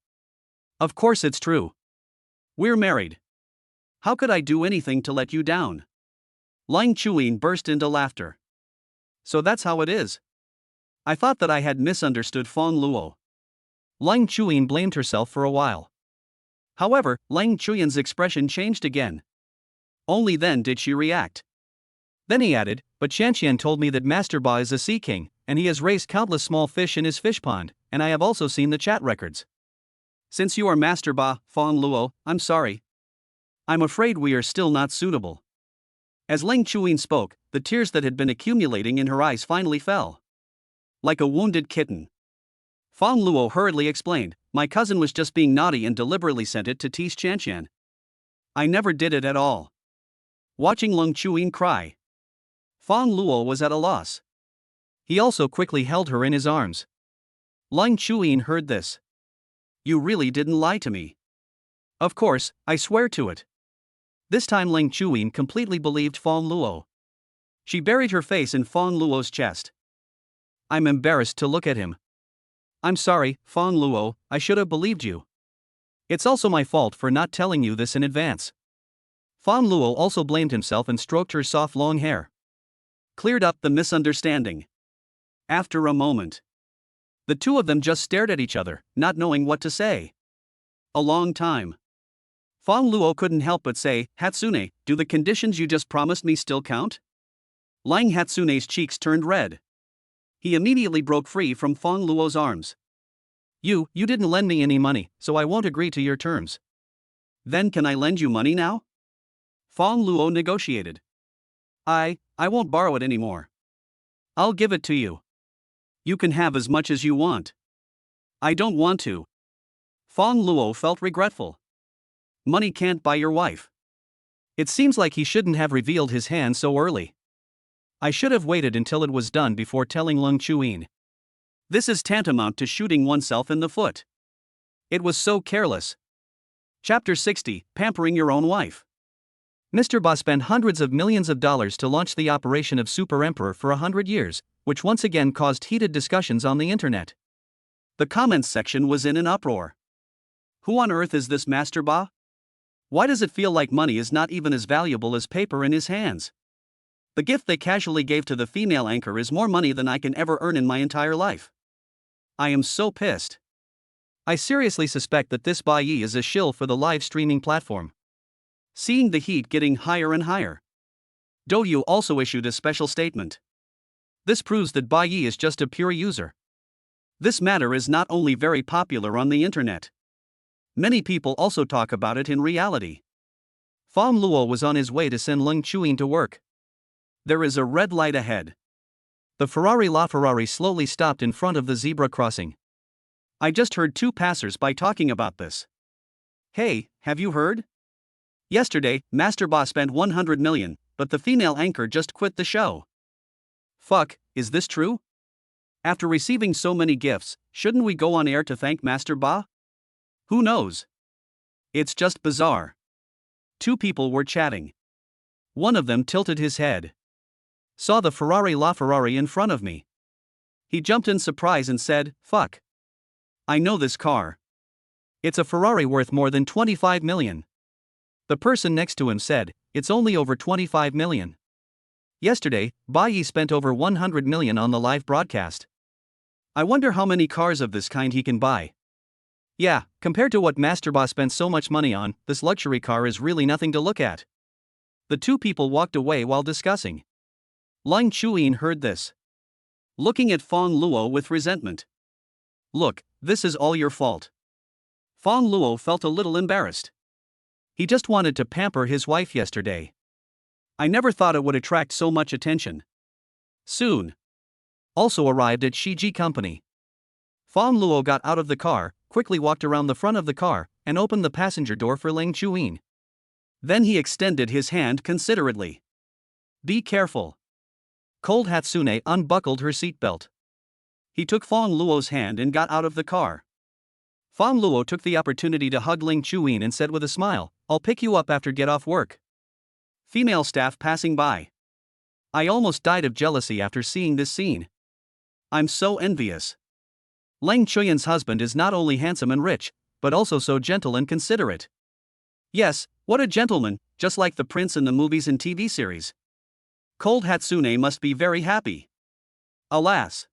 "Of course it's true. We're married. How could I do anything to let you down?" Leng Chuyin burst into laughter. "So that's how it is. I thought that I had misunderstood Fang Luo." Leng Chuyin blamed herself for a while. However, Leng Chuyin's expression changed again. Only then did she react. Then he added, "But Shanshan told me that Master Ba is a sea king, and he has raised countless small fish in his fish pond, and I have also seen the chat records." Since you are Master Ba, Fang Luo, I'm sorry. I'm afraid we are still not suitable. As Leng Chuyin spoke, the tears that had been accumulating in her eyes finally fell. Like a wounded kitten. Fang Luo hurriedly explained, "My cousin was just being naughty and deliberately sent it to tease Shanshan. I never did it at all." Watching Leng Chuyin cry, Fang Luo was at a loss. He also quickly held her in his arms. Leng Chuyin heard this. "You really didn't lie to me." "Of course, I swear to it." This time Leng Chuyin completely believed Fang Luo. She buried her face in Fang Luo's chest. "I'm embarrassed to look at him. I'm sorry, Fang Luo, I should have believed you. It's also my fault for not telling you this in advance." Fang Luo also blamed himself and stroked her soft long hair. Cleared up the misunderstanding. After a moment, the two of them just stared at each other, not knowing what to say. A long time. Fang Luo couldn't help but say, "Hatsune, do the conditions you just promised me still count?" Lang Hatsune's cheeks turned red. He immediately broke free from Fang Luo's arms. You didn't lend me any money, so I won't agree to your terms." "Then can I lend you money now?" Fang Luo negotiated. I won't borrow it anymore. I'll give it to you. You can have as much as you want." "I don't want to." Fang Luo felt regretful. Money can't buy your wife. It seems like he shouldn't have revealed his hand so early. I should have waited until it was done before telling Leng Chuyin. This is tantamount to shooting oneself in the foot. It was so careless. Chapter 60, Pampering Your Own Wife. Mr. Ba spent hundreds of millions of dollars to launch the operation of Super Emperor for 100 years, which once again caused heated discussions on the internet. The comments section was in an uproar. Who on earth is this Master Ba? Why does it feel like money is not even as valuable as paper in his hands? The gift they casually gave to the female anchor is more money than I can ever earn in my entire life. I am so pissed. I seriously suspect that this Ba Yi is a shill for the live streaming platform. Seeing the heat getting higher and higher, Douyu also issued a special statement. This proves that Ba Yi is just a pure user. This matter is not only very popular on the internet. Many people also talk about it in reality. Fang Luo was on his way to send Leng Chuyin to work. There is a red light ahead. The Ferrari slowly stopped in front of the zebra crossing. I just heard two passers-by talking about this. Hey, have you heard? Yesterday, Master Ba spent 100 million, but the female anchor just quit the show. Fuck, is this true? After receiving so many gifts, shouldn't we go on air to thank Master Ba? Who knows? It's just bizarre. Two people were chatting. One of them tilted his head. Saw the Ferrari in front of me. He jumped in surprise and said, "Fuck. I know this car. It's a Ferrari worth more than 25 million. The person next to him said, "It's only over 25 million. Yesterday, Ba Yi spent over 100 million on the live broadcast. I wonder how many cars of this kind he can buy." Yeah, compared to what Master Ba spent so much money on, this luxury car is really nothing to look at. The two people walked away while discussing. Leng Chuyin heard this. Looking at Fang Luo with resentment. "Look, this is all your fault." Fang Luo felt a little embarrassed. He just wanted to pamper his wife yesterday. I never thought it would attract so much attention. Soon. Also arrived at Shiji Company. Fang Luo got out of the car, quickly walked around the front of the car, and opened the passenger door for Leng Chuyin. Then he extended his hand considerately. "Be careful." Cold Hatsune unbuckled her seatbelt. He took Fang Luo's hand and got out of the car. Fang Luo took the opportunity to hug Leng Chuyin and said with a smile, "I'll pick you up after get off work." Female staff passing by. I almost died of jealousy after seeing this scene. I'm so envious. Leng Chuyin's husband is not only handsome and rich, but also so gentle and considerate. Yes, what a gentleman, just like the prince in the movies and TV series. Cold Hatsune must be very happy. Alas.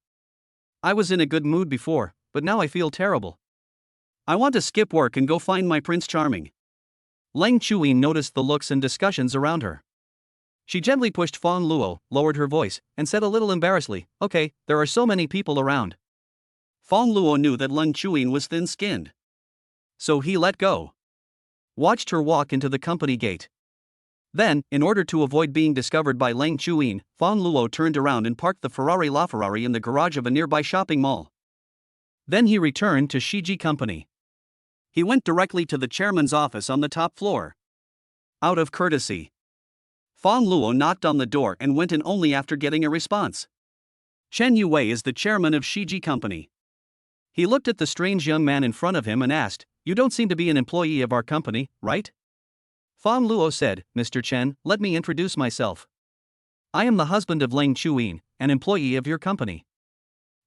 I was in a good mood before, but now I feel terrible. I want to skip work and go find my Prince Charming. Leng Chuyin noticed the looks and discussions around her. She gently pushed Fang Luo, lowered her voice, and said a little embarrassedly, "Okay, there are so many people around." Fang Luo knew that Leng Chuyin was thin-skinned. So he let go. Watched her walk into the company gate. Then, in order to avoid being discovered by Leng Chuyin, Fang Luo turned around and parked the Ferrari in the garage of a nearby shopping mall. Then he returned to Shiji Company. He went directly to the chairman's office on the top floor. Out of courtesy, Fang Luo knocked on the door and went in only after getting a response. Chen Yue is the chairman of Shiji Company. He looked at the strange young man in front of him and asked, "You don't seem to be an employee of our company, right?" Fang Luo said, "Mr. Chen, let me introduce myself. I am the husband of Leng Chuyin, an employee of your company.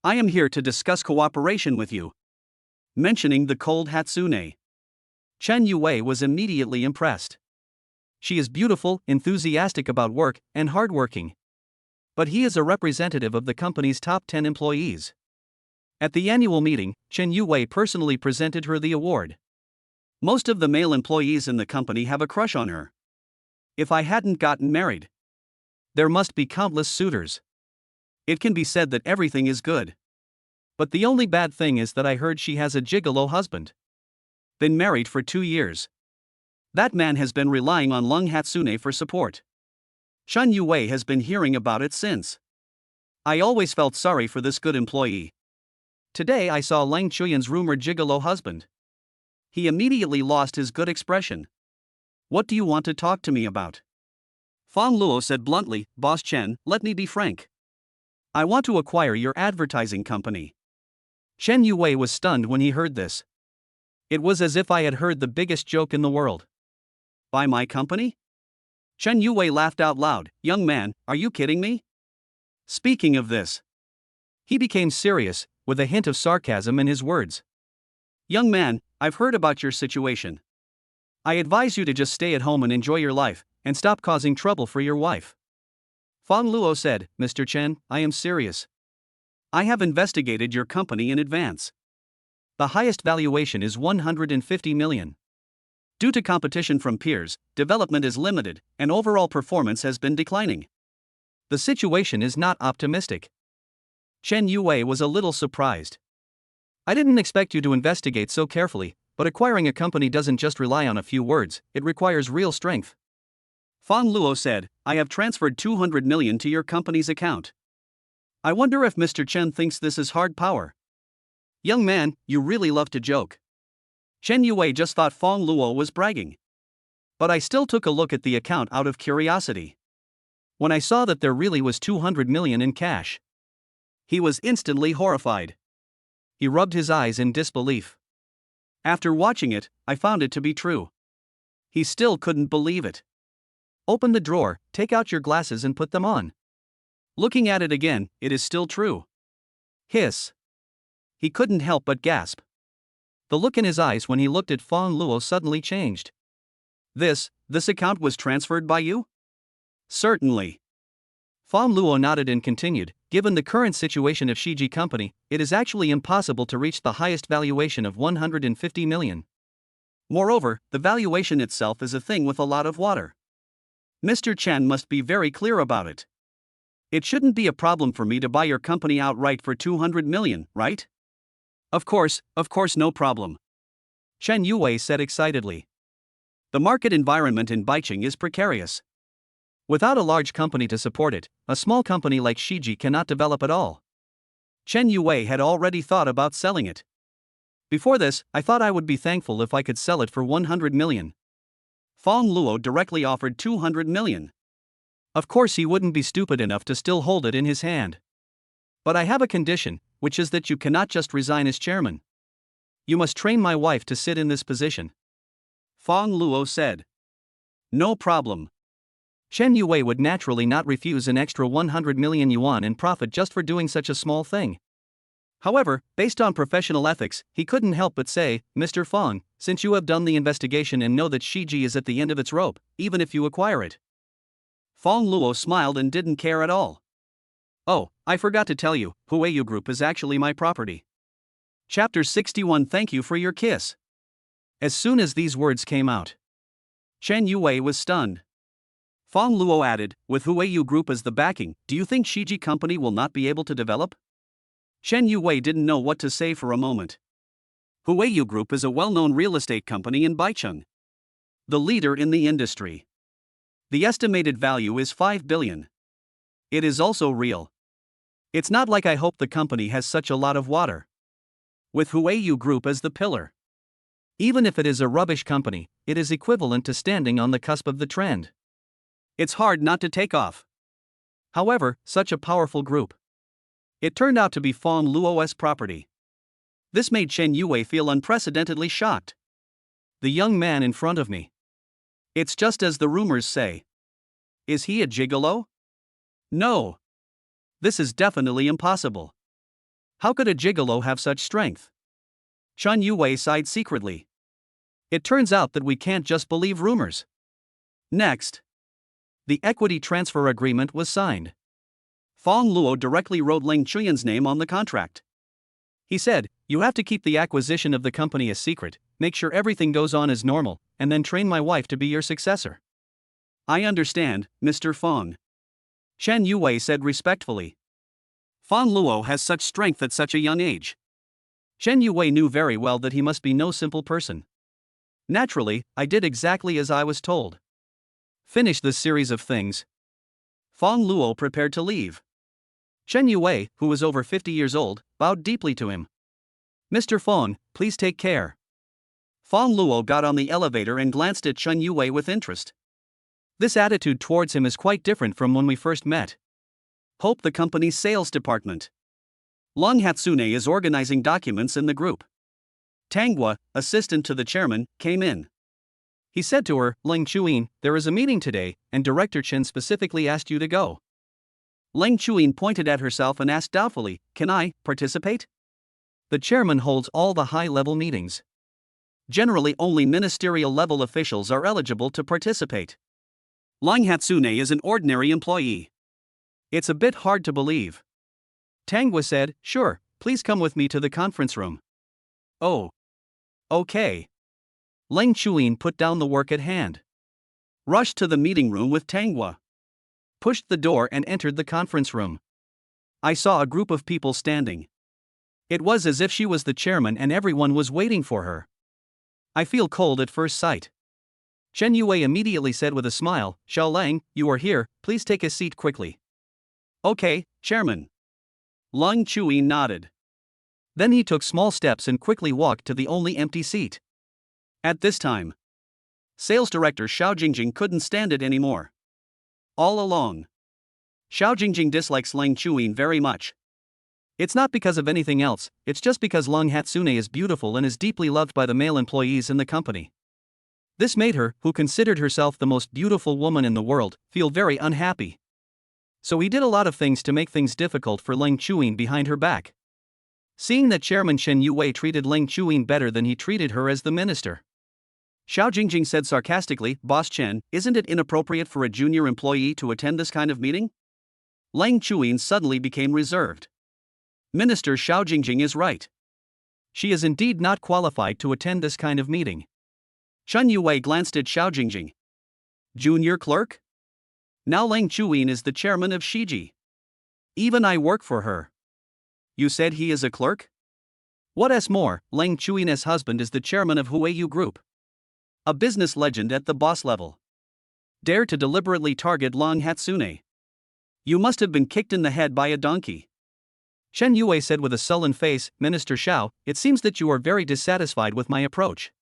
I am here to discuss cooperation with you." Mentioning the cold Hatsune, Chen Yue was immediately impressed. She is beautiful, enthusiastic about work, and hardworking. But he is a representative of the company's top 10 employees. At the annual meeting, Chen Yuwei personally presented her the award. Most of the male employees in the company have a crush on her. If I hadn't gotten married, there must be countless suitors. It can be said that everything is good. But the only bad thing is that I heard she has a gigolo husband. Been married for 2 years. That man has been relying on Lung Hatsune for support. Chen Yuwei has been hearing about it since. I always felt sorry for this good employee. Today I saw Lang Chuyan's rumored gigolo husband. He immediately lost his good expression. What do you want to talk to me about? Fang Luo said bluntly, Boss Chen, let me be frank. I want to acquire your advertising company. Chen Yuwei was stunned when he heard this. It was as if I had heard the biggest joke in the world. Buy my company? Chen Yuwei laughed out loud. Young man, are you kidding me? Speaking of this. He became serious, with a hint of sarcasm in his words. Young man, I've heard about your situation. I advise you to just stay at home and enjoy your life, and stop causing trouble for your wife. Fang Luo said, Mr. Chen, I am serious. I have investigated your company in advance. The highest valuation is 150 million. Due to competition from peers, development is limited, and overall performance has been declining. The situation is not optimistic. Chen Yuwei was a little surprised. I didn't expect you to investigate so carefully, but acquiring a company doesn't just rely on a few words, it requires real strength. Fang Luo said, I have transferred 200 million to your company's account. I wonder if Mr. Chen thinks this is hard power. Young man, you really love to joke. Chen Yuwei just thought Fang Luo was bragging. But I still took a look at the account out of curiosity. When I saw that there really was 200 million in cash, he was instantly horrified. He rubbed his eyes in disbelief. After watching it, I found it to be true. He still couldn't believe it. Open the drawer, take out your glasses and put them on. Looking at it again, it is still true. Hiss. He couldn't help but gasp. The look in his eyes when he looked at Fang Luo suddenly changed. This account was transferred by you? Certainly. Fang Luo nodded and continued, given the current situation of Shiji Company, it is actually impossible to reach the highest valuation of 150 million. Moreover, the valuation itself is a thing with a lot of water. Mr. Chen must be very clear about it. It shouldn't be a problem for me to buy your company outright for 200 million, right? Of course, no problem. Chen Yuwei said excitedly. The market environment in Baiqing is precarious. Without a large company to support it, a small company like Shiji cannot develop at all. Chen Yuwei had already thought about selling it. Before this, I thought I would be thankful if I could sell it for 100 million. Fang Luo directly offered 200 million. Of course he wouldn't be stupid enough to still hold it in his hand. But I have a condition, which is that you cannot just resign as chairman. You must train my wife to sit in this position. Fang Luo said. No problem. Chen Yuwei would naturally not refuse an extra 100 million yuan in profit just for doing such a small thing. However, based on professional ethics, he couldn't help but say, Mr. Fang, since you have done the investigation and know that Shiji is at the end of its rope, even if you acquire it. Fang Luo smiled and didn't care at all. Oh, I forgot to tell you, Huayu Group is actually my property. Chapter 61. Thank you for your kiss. As soon as these words came out, Chen Yuwei was stunned. Fang Luo added, with Huayu Group as the backing, do you think Shiji Company will not be able to develop? Chen Yuwei didn't know what to say for a moment. Huayu Group is a well-known real estate company in Baicheng, the leader in the industry. The estimated value is 5 billion. It is also real. It's not like I hope the company has such a lot of water. With Huayu Group as the pillar. Even if it is a rubbish company, it is equivalent to standing on the cusp of the trend. It's hard not to take off. However, such a powerful group. It turned out to be Fang Luo's property. This made Chen Yuwei feel unprecedentedly shocked. The young man in front of me. It's just as the rumors say. Is he a gigolo? No. This is definitely impossible. How could a gigolo have such strength? Chen Yuwei sighed secretly. It turns out that we can't just believe rumors. Next, the equity transfer agreement was signed. Fang Luo directly wrote Ling Chuyan's name on the contract. He said, "You have to keep the acquisition of the company a secret, make sure everything goes on as normal, and then train my wife to be your successor." I understand, Mr. Fang. Chen Yue said respectfully. Fang Luo has such strength at such a young age. Chen Yue knew very well that he must be no simple person. Naturally, I did exactly as I was told. Finish this series of things. Fang Luo prepared to leave. Chen Yue, who was over 50 years old, bowed deeply to him. "Mr. Fang, please take care." Fang Luo got on the elevator and glanced at Chen Yue with interest. This attitude towards him is quite different from when we first met. Hope the company's sales department. Long Hatsune is organizing documents in the group. Tanghua, assistant to the chairman, came in. He said to her, "Ling Chuyin, there is a meeting today, and Director Chen specifically asked you to go." Ling Chuyin pointed at herself and asked doubtfully, "Can I participate?" The chairman holds all the high-level meetings. Generally, only ministerial-level officials are eligible to participate. Long Hatsune is an ordinary employee. It's a bit hard to believe. Tanghua said, "Sure, please come with me to the conference room." Oh. Okay. Ling Chuyin put down the work at hand. Rushed to the meeting room with Tanghua. Pushed the door and entered the conference room. I saw a group of people standing. It was as if she was the chairman and everyone was waiting for her. I feel cold at first sight. Chen Yue immediately said with a smile, "Xiao Lang, you are here, please take a seat quickly." Okay, chairman. Ling Chuyin nodded. Then he took small steps and quickly walked to the only empty seat. At this time, sales director Xiao Jingjing couldn't stand it anymore. All along, Xiao Jingjing dislikes Ling Chuyin very much. It's not because of anything else, it's just because Long Hatsune is beautiful and is deeply loved by the male employees in the company. This made her, who considered herself the most beautiful woman in the world, feel very unhappy. So he did a lot of things to make things difficult for Ling Chuyin behind her back. Seeing that Chairman Chen Yue treated Ling Chuyin better than he treated her as the minister, Xiao Jingjing said sarcastically, "Boss Chen, isn't it inappropriate for a junior employee to attend this kind of meeting?" Ling Chuyin suddenly became reserved. Minister Xiao Jingjing is right. She is indeed not qualified to attend this kind of meeting. Chen Yue glanced at Xiao Jingjing. Junior clerk? Now Ling Chuyin is the chairman of Shiji. Even I work for her. You said he is a clerk? What more, Ling Chuyin's husband is the chairman of Huayu Group. A business legend at the boss level. Dare to deliberately target Long Hatsune. You must have been kicked in the head by a donkey. Chen Yue said with a sullen face, "Minister Xiao, it seems that you are very dissatisfied with my approach.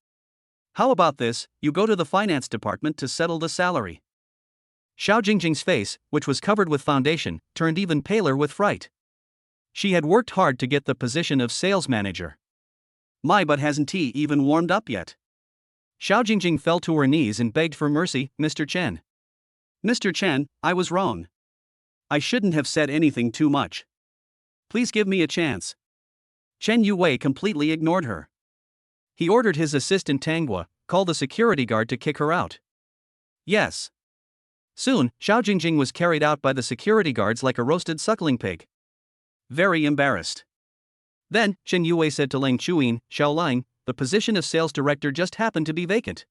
How about this, you go to the finance department to settle the salary." Xiao Jingjing's face, which was covered with foundation, turned even paler with fright. She had worked hard to get the position of sales manager. My, but hasn't tea even warmed up yet? Xiao Jingjing fell to her knees and begged for mercy, "Mr. Chen. Mr. Chen, I was wrong. I shouldn't have said anything too much. Please give me a chance." Chen Yue completely ignored her. He ordered his assistant Tanghua, call the security guard to kick her out. Yes. Soon, Xiao Jingjing was carried out by the security guards like a roasted suckling pig. Very embarrassed. Then, Chen Yue said to Ling Chuyin, "Xiao Lang, the position of sales director just happened to be vacant.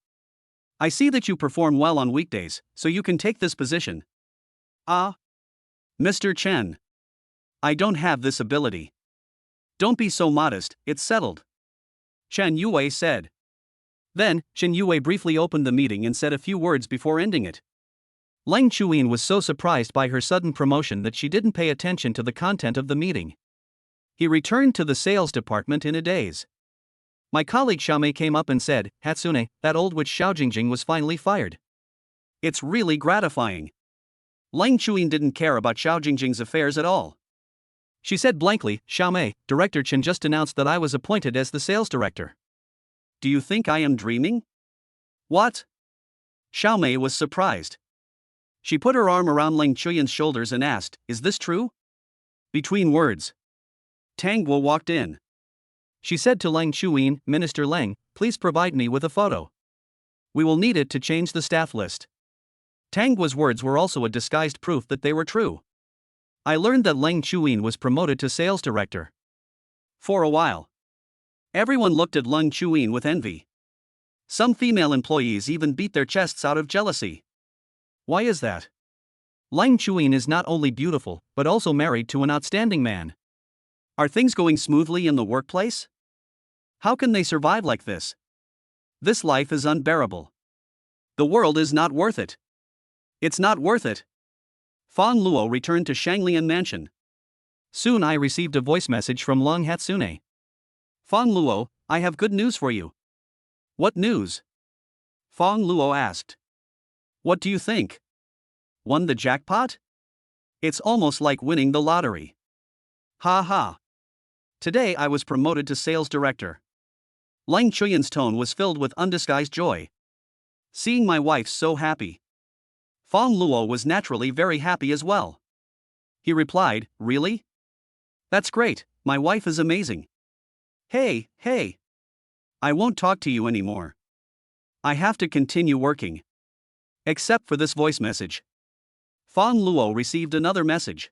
I see that you perform well on weekdays, so you can take this position." Ah. Mr. Chen. I don't have this ability. Don't be so modest, it's settled. Chen Yue said. Then, Chen Yue briefly opened the meeting and said a few words before ending it. Ling Chuyin was so surprised by her sudden promotion that she didn't pay attention to the content of the meeting. He returned to the sales department in a daze. My colleague Xiaomei came up and said, "Hatsune, that old witch Xiao Jingjing was finally fired." It's really gratifying. Ling Chuyin didn't care about Xiao Jingjing's affairs at all. She said blankly, "Xiaomei, Director Chen just announced that I was appointed as the sales director." Do you think I am dreaming? What? Xiaomei was surprised. She put her arm around Ling Chuyin's shoulders and asked, "Is this true?" Between words, Tanghua walked in. She said to Ling Chuyin, "Minister Lang, please provide me with a photo. We will need it to change the staff list." Tang's words were also a disguised proof that they were true. I learned that Leng Chuyin was promoted to sales director. For a while, everyone looked at Leng Chuyin with envy. Some female employees even beat their chests out of jealousy. Why is that? Leng Chuyin is not only beautiful, but also married to an outstanding man. Are things going smoothly in the workplace? How can they survive like this? This life is unbearable. The world is not worth it. It's not worth it. Fang Luo returned to Shanglian Mansion. Soon I received a voice message from Long Hatsune. Fang Luo, I have good news for you. What news? Fang Luo asked. What do you think? Won the jackpot? It's almost like winning the lottery. Ha ha. Today I was promoted to sales director. Leng Chuyin's tone was filled with undisguised joy. Seeing my wife so happy, Fang Luo was naturally very happy as well. He replied, Really? That's great, my wife is amazing. Hey, hey. I won't talk to you anymore. I have to continue working. Except for this voice message. Fang Luo received another message.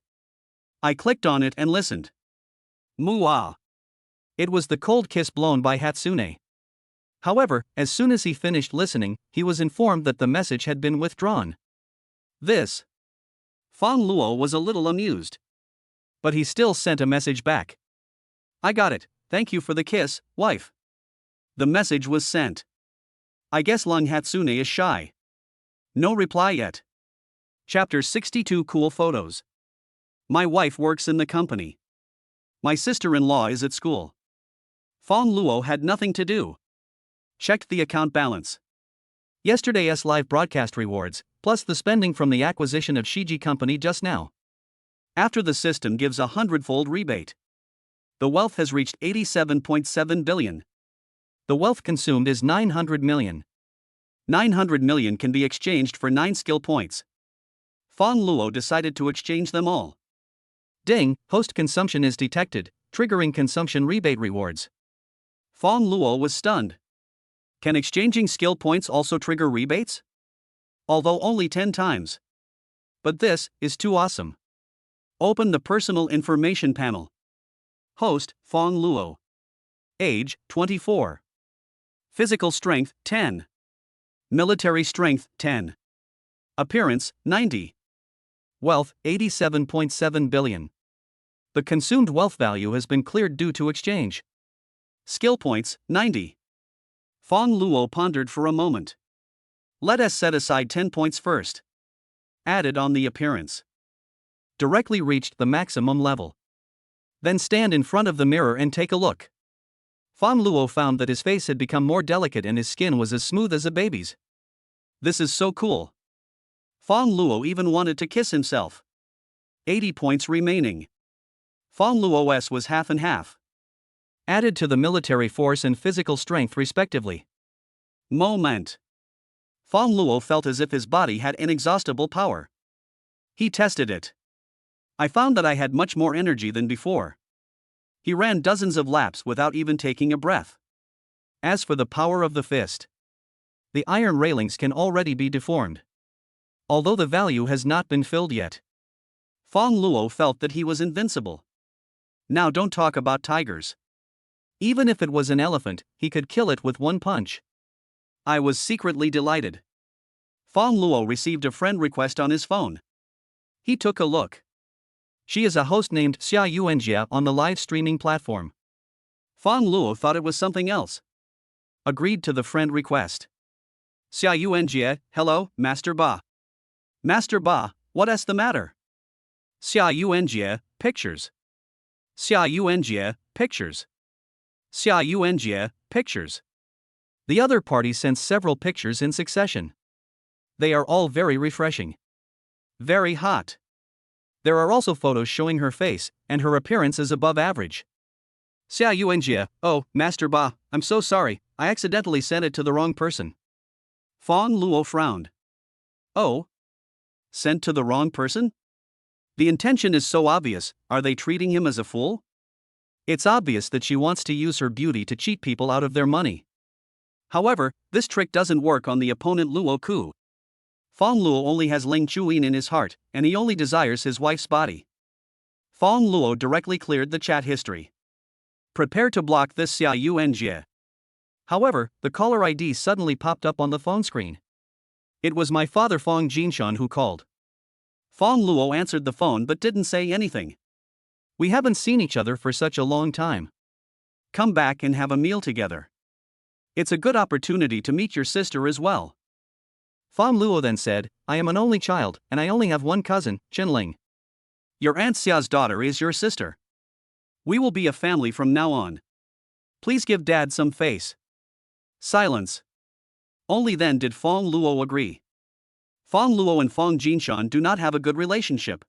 I clicked on it and listened. Muah. It was the cold kiss blown by Hatsune. However, as soon as he finished listening, he was informed that the message had been withdrawn. This. Fang Luo was a little amused. But he still sent a message back. I got it, thank you for the kiss, wife. The message was sent. I guess Leng Hatsune is shy. No reply yet. Chapter 62 Cool Photos. My wife works in the company. My sister-in-law is at school. Fang Luo had nothing to do. Checked the account balance. Yesterday's live broadcast rewards, plus the spending from the acquisition of Shiji Company just now. After the system gives a 100-fold rebate. The wealth has reached 87.7 billion. The wealth consumed is 900 million. 900 million can be exchanged for 9 skill points. Fang Luo decided to exchange them all. Ding, host consumption is detected, triggering consumption rebate rewards. Fang Luo was stunned. Can exchanging skill points also trigger rebates? Although only 10 times. But this is too awesome. Open the personal information panel. Host, Fang Luo. Age, 24. Physical strength, 10. Military strength, 10. Appearance, 90. Wealth, 87.7 billion. The consumed wealth value has been cleared due to exchange. Skill points, 90. Fang Luo pondered for a moment. Let us set aside 10 points first. Added on the appearance. Directly reached the maximum level. Then stand in front of the mirror and take a look. Fang Luo found that his face had become more delicate and his skin was as smooth as a baby's. This is so cool. Fang Luo even wanted to kiss himself. 80 points remaining. Fang Luo's was half and half. Added to the military force and physical strength respectively. Moment. Fang Luo felt as if his body had inexhaustible power. He tested it. I found that I had much more energy than before. He ran dozens of laps without even taking a breath. As for the power of the fist, the iron railings can already be deformed. Although the value has not been filled yet. Fang Luo felt that he was invincible. Now don't talk about tigers. Even if it was an elephant, he could kill it with one punch. I was secretly delighted. Fang Luo received a friend request on his phone. He took a look. She is a host named Xia Yuanjia on the live streaming platform. Fang Luo thought it was something else. Agreed to the friend request. Xia Yuanjia, hello, Master Ba. Master Ba, what's the matter? Xia Yuanjia, pictures. Xia Yuanjia, pictures. Xia Yuanjia, pictures. The other party sent several pictures in succession. They are all very refreshing. Very hot. There are also photos showing her face, and her appearance is above average. Xia Yuanjia, oh, Master Ba, I'm so sorry, I accidentally sent it to the wrong person. Fang Luo frowned. Oh? Sent to the wrong person? The intention is so obvious, are they treating him as a fool? It's obvious that she wants to use her beauty to cheat people out of their money. However, this trick doesn't work on the opponent Luo Ku. Fang Luo only has Ling Chuyin in his heart, and he only desires his wife's body. Fang Luo directly cleared the chat history. Prepare to block this Xia Yuanjie. However, the caller ID suddenly popped up on the phone screen. It was my father Fang Jinshan who called. Fang Luo answered the phone but didn't say anything. We haven't seen each other for such a long time. Come back and have a meal together. It's a good opportunity to meet your sister as well. Fang Luo then said, I am an only child, and I only have one cousin, Qinling. Your Aunt Xia's daughter is your sister. We will be a family from now on. Please give Dad some face. Silence. Only then did Fang Luo agree. Fang Luo and Fang Jinshan do not have a good relationship.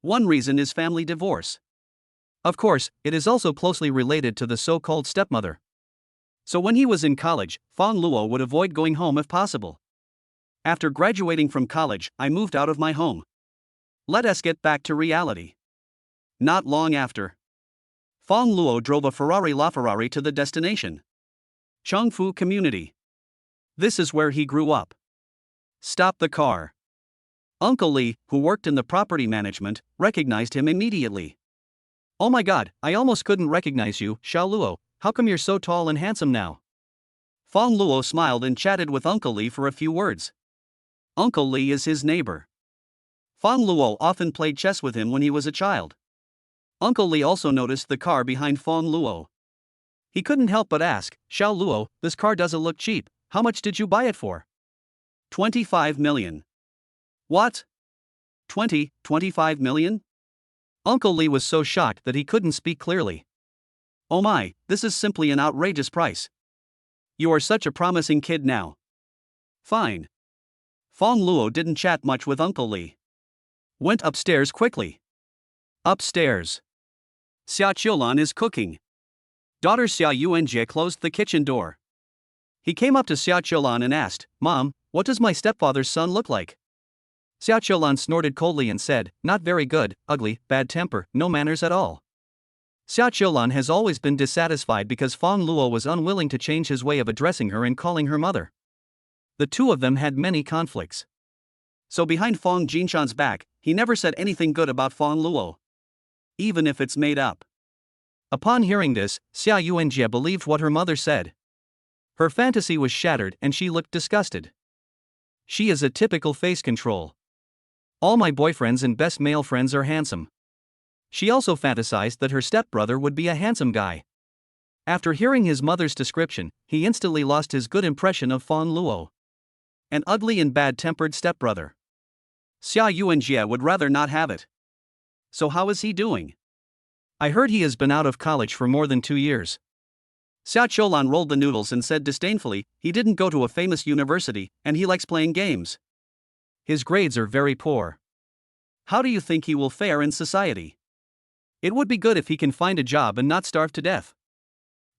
One reason is family divorce. Of course, it is also closely related to the so-called stepmother. So when he was in college, Fang Luo would avoid going home if possible. After graduating from college, I moved out of my home. Let us get back to reality. Not long after, Fang Luo drove a Ferrari LaFerrari to the destination. Chengfu Community. This is where he grew up. Stop the car. Uncle Li, who worked in the property management, recognized him immediately. Oh my god, I almost couldn't recognize you, Xiao Luo, how come you're so tall and handsome now? Fang Luo smiled and chatted with Uncle Li for a few words. Uncle Li is his neighbor. Fang Luo often played chess with him when he was a child. Uncle Li also noticed the car behind Fang Luo. He couldn't help but ask, Xiao Luo, this car doesn't look cheap, how much did you buy it for? 25 million. What? 25 million? Uncle Li was so shocked that he couldn't speak clearly. Oh my, this is simply an outrageous price. You are such a promising kid now. Fine. Fang Luo didn't chat much with Uncle Li. Went upstairs quickly. Upstairs. Xia Qiulan is cooking. Daughter Xia Yuanjie closed the kitchen door. He came up to Xia Qiulan and asked, Mom, what does my stepfather's son look like? Xia Qiulan snorted coldly and said, not very good, ugly, bad temper, no manners at all. Xia Qiulan has always been dissatisfied because Fang Luo was unwilling to change his way of addressing her and calling her mother. The two of them had many conflicts. So behind Fang Jinshan's back, he never said anything good about Fang Luo. Even if it's made up. Upon hearing this, Xia Yuanjie believed what her mother said. Her fantasy was shattered and she looked disgusted. She is a typical face control. All my boyfriends and best male friends are handsome. She also fantasized that her stepbrother would be a handsome guy. After hearing his mother's description, he instantly lost his good impression of Fang Luo. An ugly and bad-tempered stepbrother. Xia Yuanjie would rather not have it. So how is he doing? I heard he has been out of college for more than 2 years. Xia Qiulan rolled the noodles and said disdainfully, he didn't go to a famous university, and he likes playing games. His grades are very poor. How do you think he will fare in society? It would be good if he can find a job and not starve to death.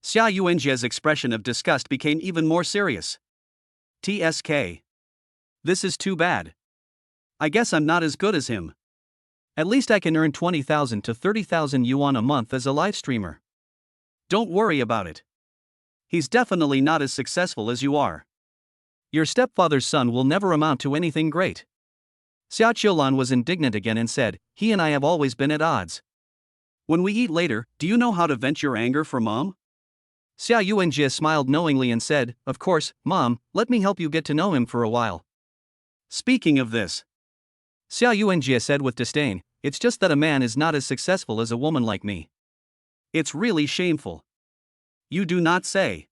Xia Yuanjie's expression of disgust became even more serious. TSK. This is too bad. I guess I'm not as good as him. At least I can earn 20,000 to 30,000 yuan a month as a live streamer. Don't worry about it. He's definitely not as successful as you are. Your stepfather's son will never amount to anything great. Xia Qiulan was indignant again and said, he and I have always been at odds. When we eat later, do you know how to vent your anger for Mom? Xia Yuanjie smiled knowingly and said, of course, Mom, let me help you get to know him for a while. Speaking of this, Xia Yuanjie said with disdain, it's just that a man is not as successful as a woman like me. It's really shameful. You do not say.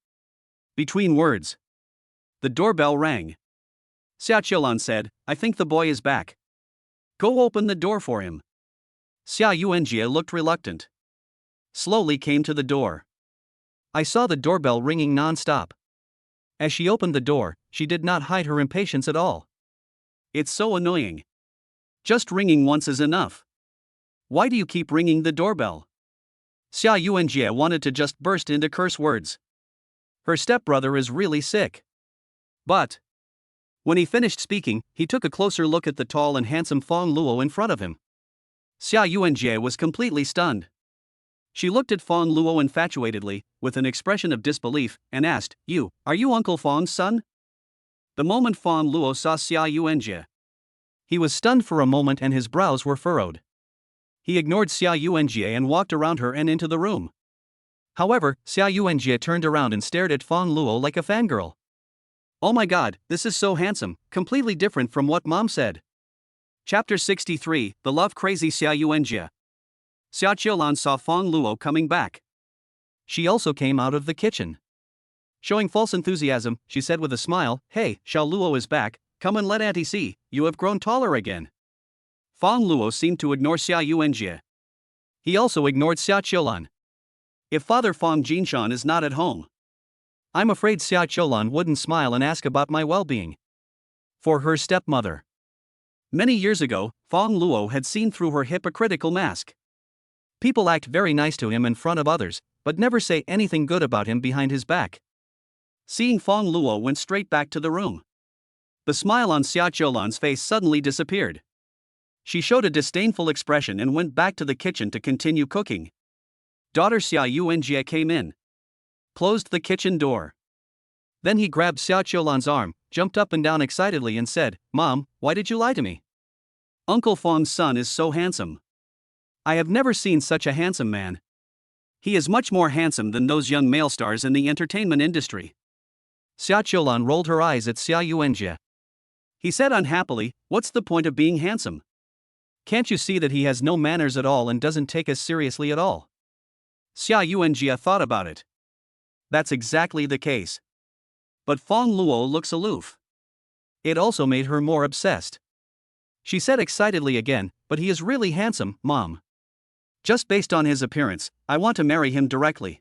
Between words, the doorbell rang. Xia Qiulan said, I think the boy is back. Go open the door for him. Xia Yuanjie looked reluctant. Slowly came to the door. I saw the doorbell ringing non-stop. As she opened the door, she did not hide her impatience at all. It's so annoying. Just ringing once is enough. Why do you keep ringing the doorbell? Xia Yuanjie wanted to just burst into curse words. Her stepbrother is really sick. But when he finished speaking, he took a closer look at the tall and handsome Fang Luo in front of him. Xia Yuanjie was completely stunned. She looked at Fang Luo infatuatedly, with an expression of disbelief, and asked, are you Uncle Fang's son? The moment Fang Luo saw Xia Yuanjie, He was stunned for a moment and his brows were furrowed. He ignored Xia Yuanjie and walked around her and into the room. However, Xia Yuanjie turned around and stared at Fang Luo like a fangirl. "Oh my god, this is so handsome, completely different from what mom said." Chapter 63, The Love Crazy Xia Yuanjie. Xia Qiulan saw Fang Luo coming back. She also came out of the kitchen. Showing false enthusiasm, she said with a smile, "Hey, Xiao Luo is back, come and let auntie see, you have grown taller again." Fang Luo seemed to ignore Xia Yuanjie. He also ignored Xia Qiulan. "If Father Fang Jinshan is not at home, I'm afraid Xia Qiulan wouldn't smile and ask about my well-being." For her stepmother. Many years ago, Fang Luo had seen through her hypocritical mask. People act very nice to him in front of others, but never say anything good about him behind his back. Seeing Fang Luo went straight back to the room. The smile on Xia Qiulan's face suddenly disappeared. She showed a disdainful expression and went back to the kitchen to continue cooking. Daughter Xia Yuanjie came in, closed the kitchen door. Then he grabbed Xia Qiulan's arm, jumped up and down excitedly and said, "Mom, why did you lie to me? Uncle Fang's son is so handsome. I have never seen such a handsome man. He is much more handsome than those young male stars in the entertainment industry." Xia Qiulan rolled her eyes at Xia Yuanjie. He said unhappily, "What's the point of being handsome? Can't you see that he has no manners at all and doesn't take us seriously at all?" Xia Yuanjie thought about it. That's exactly the case. But Fang Luo looks aloof. It also made her more obsessed. She said excitedly again, "But he is really handsome, Mom. Just based on his appearance, I want to marry him directly."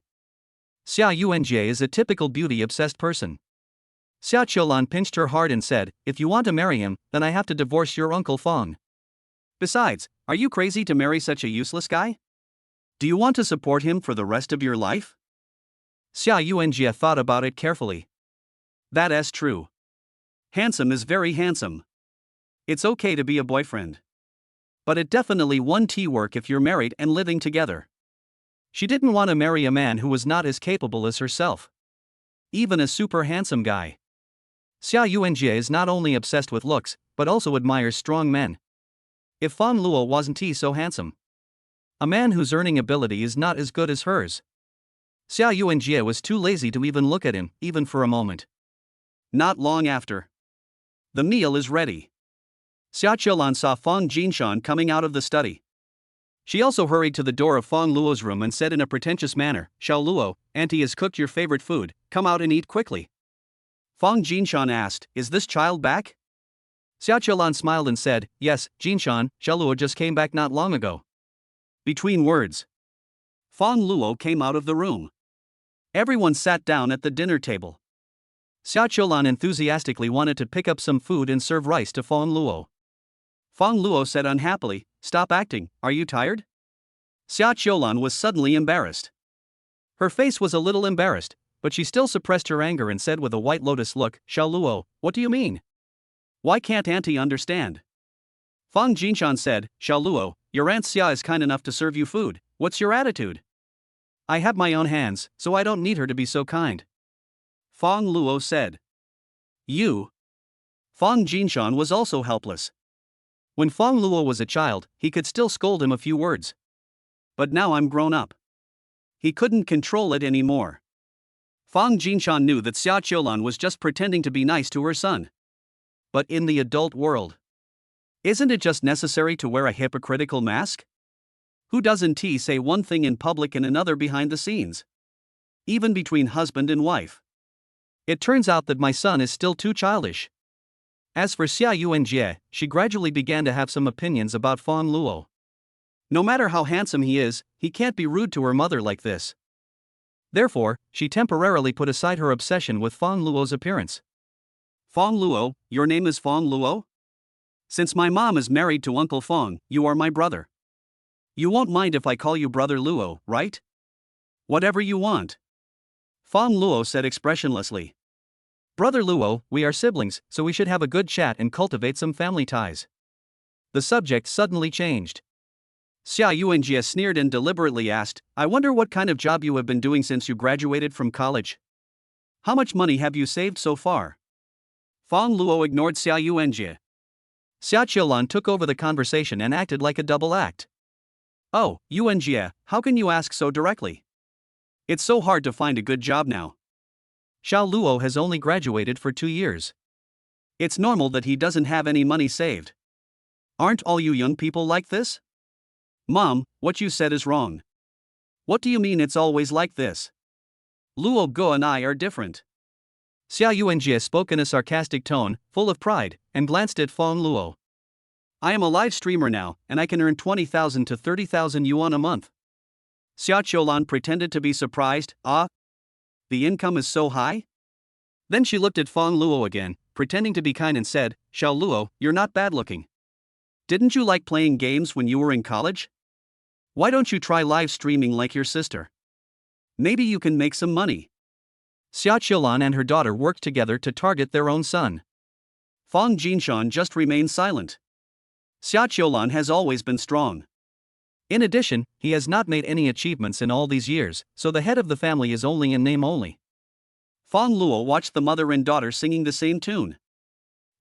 Xia Yuanjie is a typical beauty-obsessed person. Xia Qiulan pinched her hard and said, "If you want to marry him, then I have to divorce your Uncle Fang. Besides, are you crazy to marry such a useless guy? Do you want to support him for the rest of your life?" Xia Yuanjie thought about it carefully. That is true. Handsome is very handsome. It's okay to be a boyfriend. But it definitely won't work if you're married and living together. She didn't want to marry a man who was not as capable as herself. Even a super handsome guy. Xia Yuanjie is not only obsessed with looks, but also admires strong men. If Fang Luo wasn't so handsome, a man whose earning ability is not as good as hers, Xia Yuanjie was too lazy to even look at him, even for a moment. Not long after, the meal is ready. Xia Qiulan saw Fang Jinshan coming out of the study. She also hurried to the door of Fang Luo's room and said in a pretentious manner, "Xiao Luo, auntie has cooked your favorite food, come out and eat quickly." Fang Jinshan asked, "Is this child back?" Xia Qiulan smiled and said, "Yes, Jinshan, Xiao Luo just came back not long ago." Between words, Fang Luo came out of the room. Everyone sat down at the dinner table. Xia Qiulan enthusiastically wanted to pick up some food and serve rice to Fang Luo. Fang Luo said unhappily, "Stop acting, are you tired?" Xia Qiulan was suddenly embarrassed. Her face was a little embarrassed, but she still suppressed her anger and said with a white lotus look, "Xiao Luo, what do you mean? Why can't auntie understand?" Fang Jinshan said, "Xiao Luo, your aunt Xia is kind enough to serve you food, what's your attitude?" "I have my own hands, so I don't need her to be so kind." Fang Luo said. "You?" Fang Jinshan was also helpless. When Fang Luo was a child, he could still scold him a few words. But now I'm grown up. He couldn't control it anymore. Fang Jinshan knew that Xia Qiulan was just pretending to be nice to her son. But in the adult world, isn't it just necessary to wear a hypocritical mask? Who doesn't say one thing in public and another behind the scenes? Even between husband and wife. It turns out that my son is still too childish. As for Xia Yuanjie, she gradually began to have some opinions about Fang Luo. No matter how handsome he is, he can't be rude to her mother like this. Therefore, she temporarily put aside her obsession with Fang Luo's appearance. "Fang Luo, your name is Fang Luo? Since my mom is married to Uncle Fang, you are my brother. You won't mind if I call you Brother Luo, right?" "Whatever you want," Fang Luo said expressionlessly. "Brother Luo, we are siblings, so we should have a good chat and cultivate some family ties." The subject suddenly changed. Xia Yuanjie sneered and deliberately asked, "I wonder what kind of job you have been doing since you graduated from college. How much money have you saved so far?" Fang Luo ignored Xia Yuanjie. Xia Qiulan took over the conversation and acted like a double act. Oh, Yuanjie, how can you ask so directly? It's so hard to find a good job now. Xiao Luo has only graduated for 2 years. It's normal that he doesn't have any money saved. Aren't all you young people like this? Mom, what you said is wrong. What do you mean it's always like this? Luo Go and I are different. Xia Yuanjie spoke in a sarcastic tone, full of pride, and glanced at Fang Luo. I am a live streamer now, and I can earn 20,000 to 30,000 yuan a month. Xia Qiulan pretended to be surprised. Ah? The income is so high? Then she looked at Fang Luo again, pretending to be kind and said, Xiao Luo, you're not bad looking. Didn't you like playing games when you were in college? Why don't you try live streaming like your sister? Maybe you can make some money. Xia Qiulan and her daughter worked together to target their own son. Fang Jinshan just remained silent. Xia Qiulan has always been strong. In addition, he has not made any achievements in all these years, so the head of the family is only in name only. Fang Luo watched the mother and daughter singing the same tune.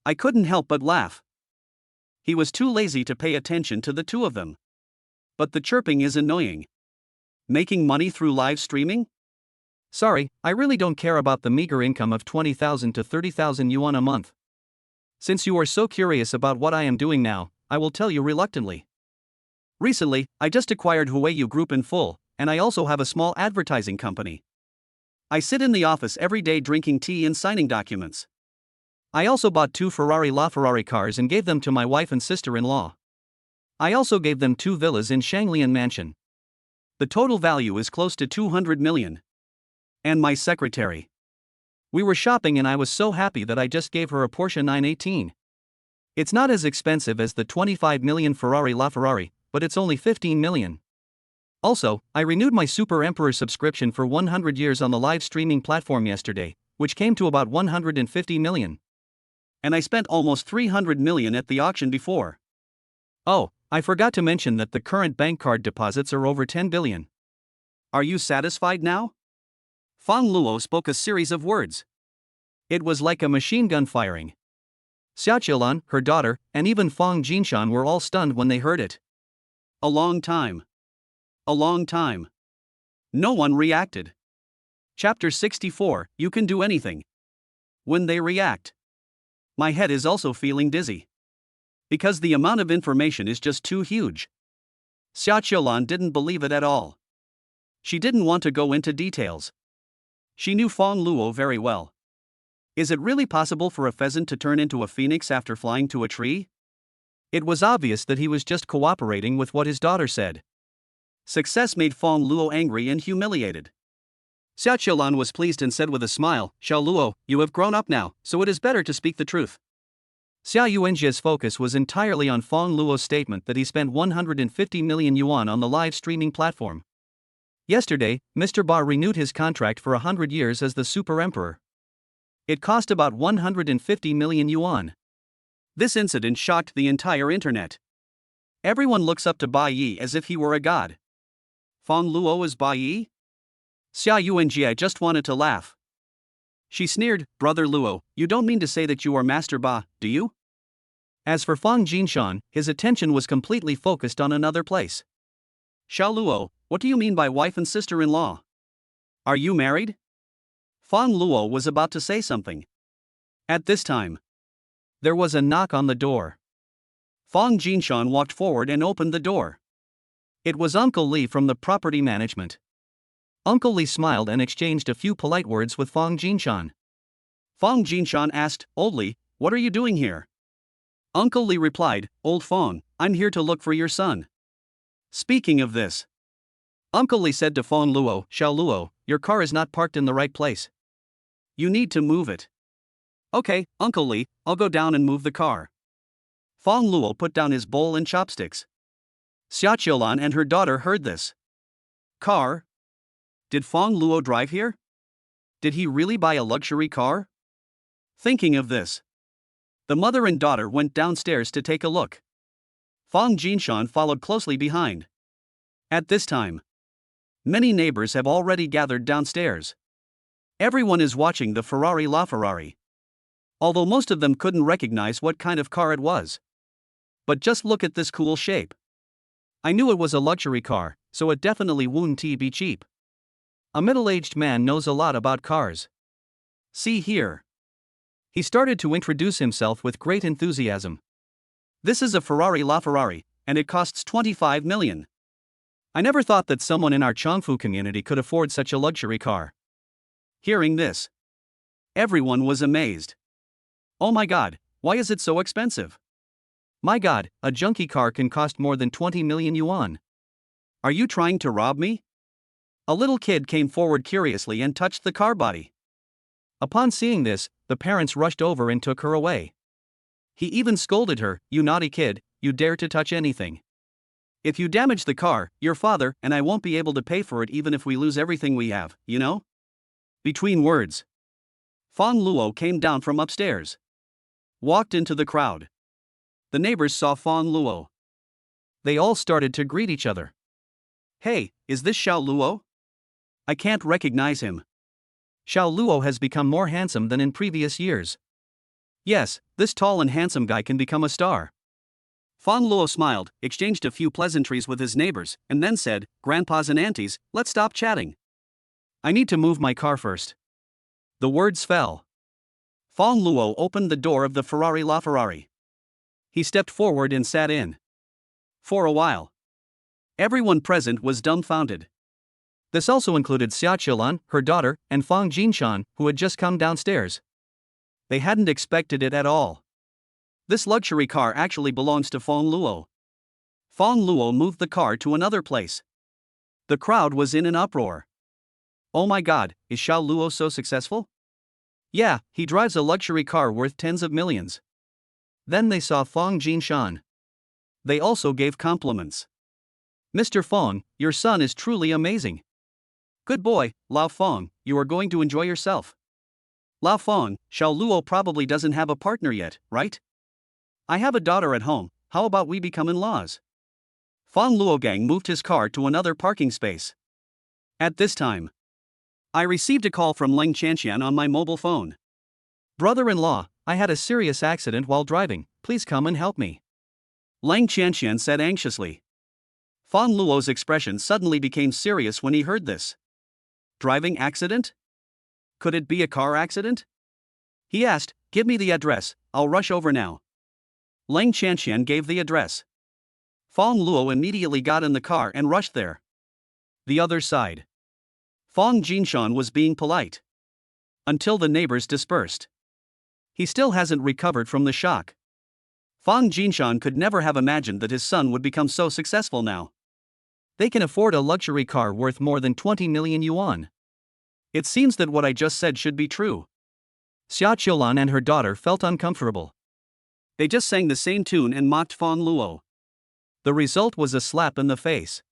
I couldn't help but laugh. He was too lazy to pay attention to the two of them. But the chirping is annoying. Making money through live streaming? Sorry, I really don't care about the meager income of 20,000 to 30,000 yuan a month. Since you are so curious about what I am doing now, I will tell you reluctantly. Recently, I just acquired Huiyu Group in full, and I also have a small advertising company. I sit in the office every day drinking tea and signing documents. I also bought 2 LaFerrari cars and gave them to my wife and sister-in-law. I also gave them 2 villas in Shanglian Mansion. The total value is close to 200 million. And my secretary. We were shopping and I was so happy that I just gave her a Porsche 918. It's not as expensive as the 25 million LaFerrari, but it's only 15 million. Also, I renewed my Super Emperor subscription for 100 years on the live streaming platform yesterday, which came to about 150 million. And I spent almost 300 million at the auction before. Oh, I forgot to mention that the current bank card deposits are over 10 billion. Are you satisfied now? Fang Luo spoke a series of words. It was like a machine gun firing. Xia Qiulan, her daughter, and even Fang Jinshan were all stunned when they heard it. A long time. A long time. No one reacted. Chapter 64, You Can Do Anything. When they react. My head is also feeling dizzy. Because the amount of information is just too huge. Xia Qiulan didn't believe it at all. She didn't want to go into details. She knew Fang Luo very well. Is it really possible for a pheasant to turn into a phoenix after flying to a tree? It was obvious that he was just cooperating with what his daughter said. Success made Fang Luo angry and humiliated. Xia Qiulan was pleased and said with a smile, Xiao Luo, you have grown up now, so it is better to speak the truth. Xia Yuanjie's focus was entirely on Fang Luo's statement that he spent 150 million yuan on the live streaming platform. Yesterday, Mr. Ba renewed his contract for 100 years as the Super Emperor. It cost about 150 million yuan. This incident shocked the entire internet. Everyone looks up to Ba Yi as if he were a god. Fang Luo is Ba Yi? Xia Yuanjie just wanted to laugh. She sneered, Brother Luo, you don't mean to say that you are Master Ba, do you? As for Fang Jinshan, his attention was completely focused on another place. Xiao Luo, what do you mean by wife and sister-in-law? Are you married? Fang Luo was about to say something. At this time, there was a knock on the door. Fang Jinshan walked forward and opened the door. It was Uncle Li from the property management. Uncle Li smiled and exchanged a few polite words with Fang Jinshan. Fang Jinshan asked, Old Li, what are you doing here? Uncle Li replied, Old Fang, I'm here to look for your son. Speaking of this, Uncle Li said to Fang Luo, Xiao Luo, your car is not parked in the right place. You need to move it. Okay, Uncle Li, I'll go down and move the car. Fang Luo put down his bowl and chopsticks. Xia Qiulan and her daughter heard this. Car? Did Fang Luo drive here? Did he really buy a luxury car? Thinking of this, the mother and daughter went downstairs to take a look. Fang Jinshan followed closely behind. At this time, many neighbors have already gathered downstairs. Everyone is watching the LaFerrari. although most of them couldn't recognize what kind of car it was. But just look at this cool shape. I knew it was a luxury car, so it definitely wouldn't be cheap. A middle-aged man knows a lot about cars. See here. He started to introduce himself with great enthusiasm. This is a Ferrari LaFerrari, and it costs 25 million. I never thought that someone in our Chongfu community could afford such a luxury car. Hearing this, everyone was amazed. Oh my god, why is it so expensive? My god, a junky car can cost more than 20 million yuan. Are you trying to rob me? A little kid came forward curiously and touched the car body. Upon seeing this, the parents rushed over and took her away. He even scolded her, "You naughty kid, you dare to touch anything. If you damage the car, your father and I won't be able to pay for it even if we lose everything we have, you know?" Between words, Fang Luo came down from upstairs. Walked into the crowd. The neighbors saw Fang Luo. They all started to greet each other. "Hey, is this Xiao Luo? I can't recognize him. Xiao Luo has become more handsome than in previous years. Yes, this tall and handsome guy can become a star." Fang Luo smiled, exchanged a few pleasantries with his neighbors, and then said, "Grandpas and aunties, let's stop chatting. I need to move my car first." The words fell. Fang Luo opened the door of the Ferrari LaFerrari. He stepped forward and sat in. For a while, everyone present was dumbfounded. This also included Xia Qilan, her daughter, and Fang Jinshan, who had just come downstairs. They hadn't expected it at all. This luxury car actually belongs to Fang Luo. Fang Luo moved the car to another place. The crowd was in an uproar. Oh my god, is Xiao Luo so successful? Yeah, he drives a luxury car worth tens of millions. Then they saw Fang Jinshan. They also gave compliments. "Mr. Fang, your son is truly amazing. Good boy, Lao Fang, you are going to enjoy yourself." "Lao Fang, Xiao Luo probably doesn't have a partner yet, right? I have a daughter at home, how about we become in-laws?" Fang Luogang moved his car to another parking space. At this time, I received a call from Leng Chanxian on my mobile phone. "Brother-in-law, I had a serious accident while driving, please come and help me," Leng Chanxian said anxiously. Fang Luo's expression suddenly became serious when he heard this. Driving accident? Could it be a car accident? He asked, "Give me the address, I'll rush over now." Leng Chanxian gave the address. Fang Luo immediately got in the car and rushed there. The other side. Fang Jinshan was being polite. Until the neighbors dispersed. He still hasn't recovered from the shock. Fang Jinshan could never have imagined that his son would become so successful now. They can afford a luxury car worth more than 20 million yuan. It seems that what I just said should be true. Xia Qilan and her daughter felt uncomfortable. They just sang the same tune and mocked Fang Luo. The result was a slap in the face.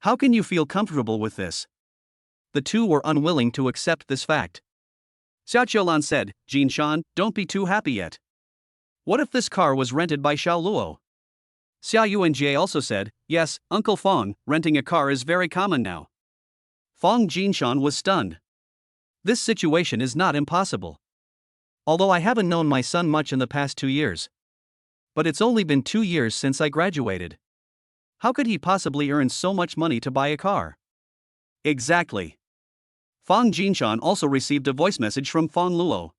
How can you feel comfortable with this? The two were unwilling to accept this fact. Xia Qilan said, "Jinshan, don't be too happy yet. What if this car was rented by Xiao Luo?" Xia Yuanjie also said, "Yes, Uncle Fang, renting a car is very common now." Fang Jinshan was stunned. This situation is not impossible. Although I haven't known my son much in the past 2 years. But it's only been 2 years since I graduated. How could he possibly earn so much money to buy a car? Exactly. Fang Jinshan also received a voice message from Fang Luo.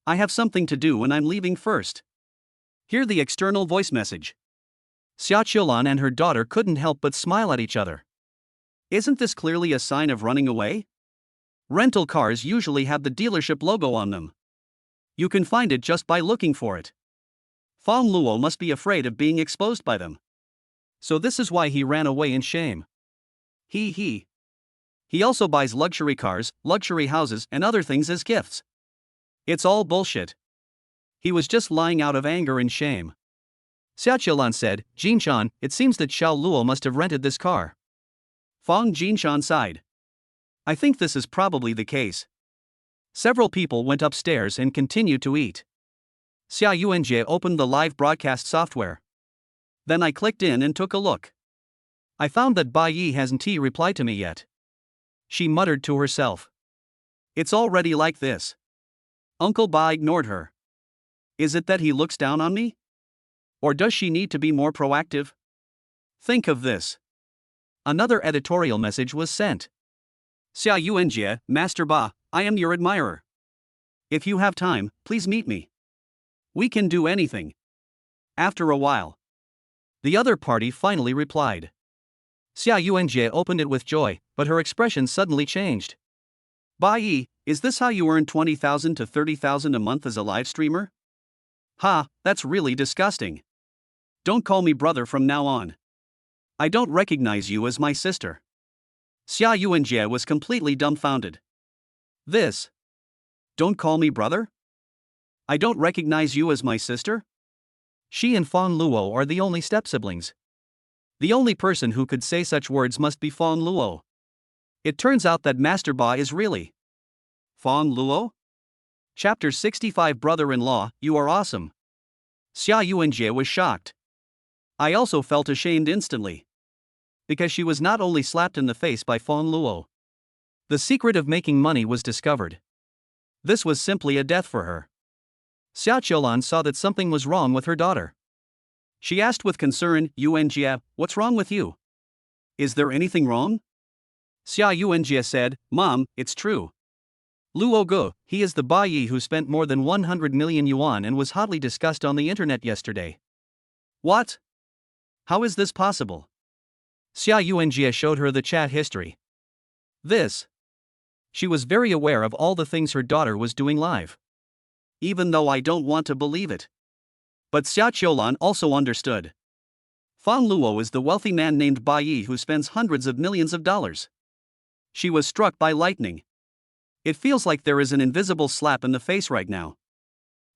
"I have something to do and I'm leaving first." Hear the external voice message. Xia Qilan and her daughter couldn't help but smile at each other. Isn't this clearly a sign of running away? Rental cars usually have the dealership logo on them. You can find it just by looking for it. Fang Luo must be afraid of being exposed by them. So this is why he ran away in shame. He also buys luxury cars, luxury houses, and other things as gifts. It's all bullshit. He was just lying out of anger and shame. Xia Qilan said, "Jinshan, it seems that Xiao Luo must have rented this car." Fang Jinshan sighed. "I think this is probably the case." Several people went upstairs and continued to eat. Xia Yuanjie opened the live broadcast software. Then I clicked in and took a look. I found that Bai Yi hasn't replied to me yet. She muttered to herself. It's already like this. Uncle Ba ignored her. Is it that he looks down on me? Or does she need to be more proactive? Think of this. Another editorial message was sent. Xia Yuanjie, Master Ba, I am your admirer. If you have time, please meet me. We can do anything. After a while, the other party finally replied. Xia Yuanjie opened it with joy, but her expression suddenly changed. Ba Yi, is this how you earn 20,000 to 30,000 a month as a live streamer? Ha, that's really disgusting. Don't call me brother from now on. I don't recognize you as my sister. Xia Yuanjie was completely dumbfounded. This. Don't call me brother? I don't recognize you as my sister? She and Fang Luo are the only step-siblings. The only person who could say such words must be Fang Luo. It turns out that Master Ba is really Fang Luo? Chapter 65 Brother-in-law, you are awesome. Xia Yuanjie was shocked. I also felt ashamed instantly. Because she was not only slapped in the face by Fang Luo. The secret of making money was discovered. This was simply a death for her. Xia Qiulan saw that something was wrong with her daughter. She asked with concern, Yuanjie, what's wrong with you? Is there anything wrong? Xia Yuanjie said, Mom, it's true. Luo Ge, he is the Ba Yi who spent more than 100 million yuan and was hotly discussed on the internet yesterday. What? How is this possible? Xia Yuanjie showed her the chat history. This. She was very aware of all the things her daughter was doing live. Even though I don't want to believe it. But Xia Qiulan also understood. Fang Luo is the wealthy man named Ba Yi who spends hundreds of millions of dollars. She was struck by lightning. It feels like there is an invisible slap in the face right now.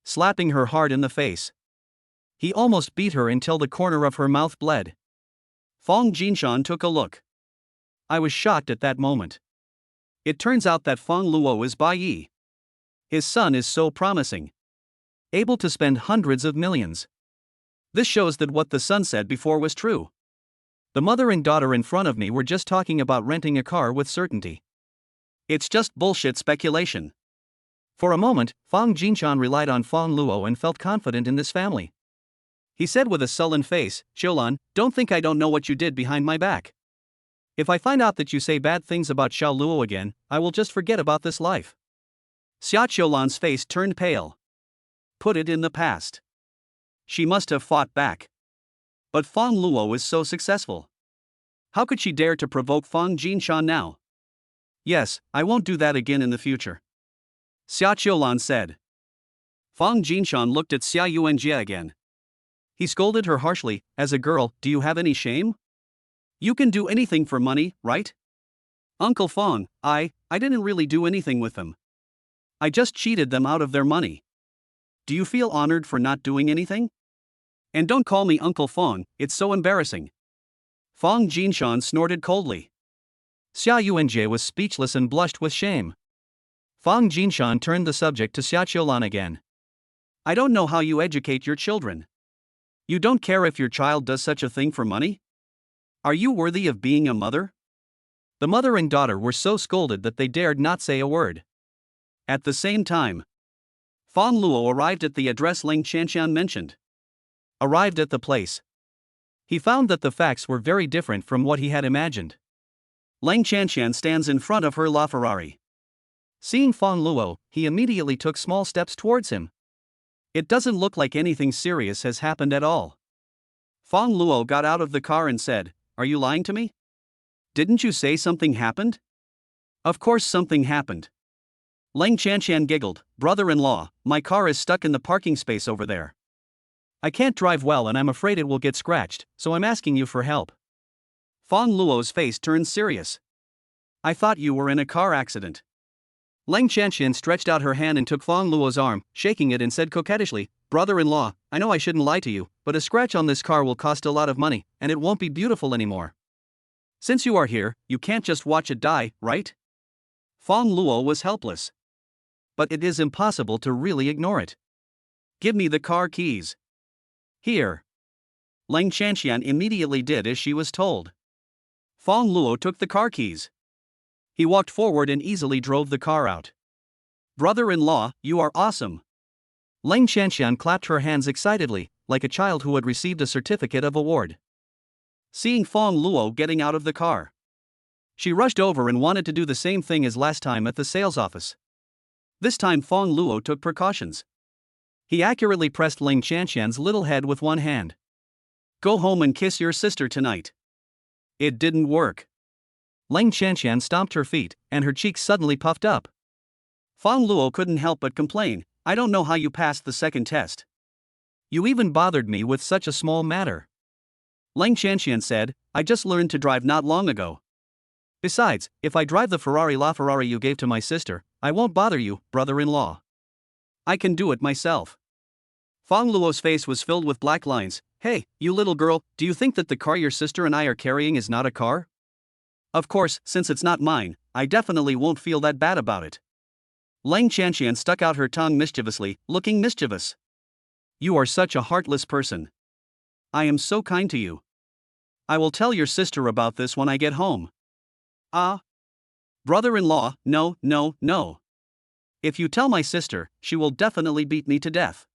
Slapping her hard in the face. He almost beat her until the corner of her mouth bled. Fang Jinshan took a look. I was shocked at that moment. It turns out that Fang Luo is Ba Yi. His son is so promising. Able to spend hundreds of millions. This shows that what the son said before was true. The mother and daughter in front of me were just talking about renting a car with certainty. It's just bullshit speculation. For a moment, Fang Jinshan relied on Fang Luo and felt confident in this family. He said with a sullen face, Qiulan, don't think I don't know what you did behind my back. If I find out that you say bad things about Xiao Luo again, I will just forget about this life. Xia Qiulan's face turned pale. Put it in the past. She must have fought back. But Fang Luo is so successful. How could she dare to provoke Fang Jinshan now? Yes, I won't do that again in the future. Xia Qiulan said. Fang Jinshan looked at Xia Yuanjie again. He scolded her harshly, as a girl, do you have any shame? You can do anything for money, right? Uncle Fang, I didn't really do anything with them. I just cheated them out of their money. Do you feel honored for not doing anything? And don't call me Uncle Fang, it's so embarrassing. Fang Jinshan snorted coldly. Xia Yuanjie was speechless and blushed with shame. Fang Jinshan turned the subject to Xia Qiulan again. I don't know how you educate your children. You don't care if your child does such a thing for money? Are you worthy of being a mother? The mother and daughter were so scolded that they dared not say a word. At the same time, Fang Luo arrived at the address Ling Qianqian mentioned. Arrived at the place. He found that the facts were very different from what he had imagined. Ling Qianqian stands in front of her LaFerrari. Seeing Fang Luo, he immediately took small steps towards him. It doesn't look like anything serious has happened at all. Fang Luo got out of the car and said, Are you lying to me? Didn't you say something happened? Of course something happened. Ling Qianqian giggled, Brother-in-law, my car is stuck in the parking space over there. I can't drive well and I'm afraid it will get scratched, so I'm asking you for help. Fang Luo's face turned serious. I thought you were in a car accident. Ling Qianqian stretched out her hand and took Fang Luo's arm, shaking it and said coquettishly, Brother-in-law, I know I shouldn't lie to you, but a scratch on this car will cost a lot of money, and it won't be beautiful anymore. Since you are here, you can't just watch it die, right? Fang Luo was helpless. But it is impossible to really ignore it. Give me the car keys. Here. Ling Qianqian immediately did as she was told. Fang Luo took the car keys. He walked forward and easily drove the car out. Brother-in-law, you are awesome. Ling Qianqian clapped her hands excitedly, like a child who had received a certificate of award. Seeing Fang Luo getting out of the car, she rushed over and wanted to do the same thing as last time at the sales office. This time Fang Luo took precautions. He accurately pressed Ling Qianqian's little head with one hand. Go home and kiss your sister tonight. It didn't work. Ling Qianqian stomped her feet, and her cheeks suddenly puffed up. Fang Luo couldn't help but complain, I don't know how you passed the second test. You even bothered me with such a small matter. Ling Qianqian said, I just learned to drive not long ago. Besides, if I drive the Ferrari you gave to my sister, I won't bother you, brother-in-law. I can do it myself. Fang Luo's face was filled with black lines. Hey, you little girl, do you think that the car your sister and I are carrying is not a car? Of course, since it's not mine, I definitely won't feel that bad about it. Ling Qianqian stuck out her tongue mischievously, looking mischievous. You are such a heartless person. I am so kind to you. I will tell your sister about this when I get home. Ah. Brother-in-law, no, no, no. If you tell my sister, she will definitely beat me to death.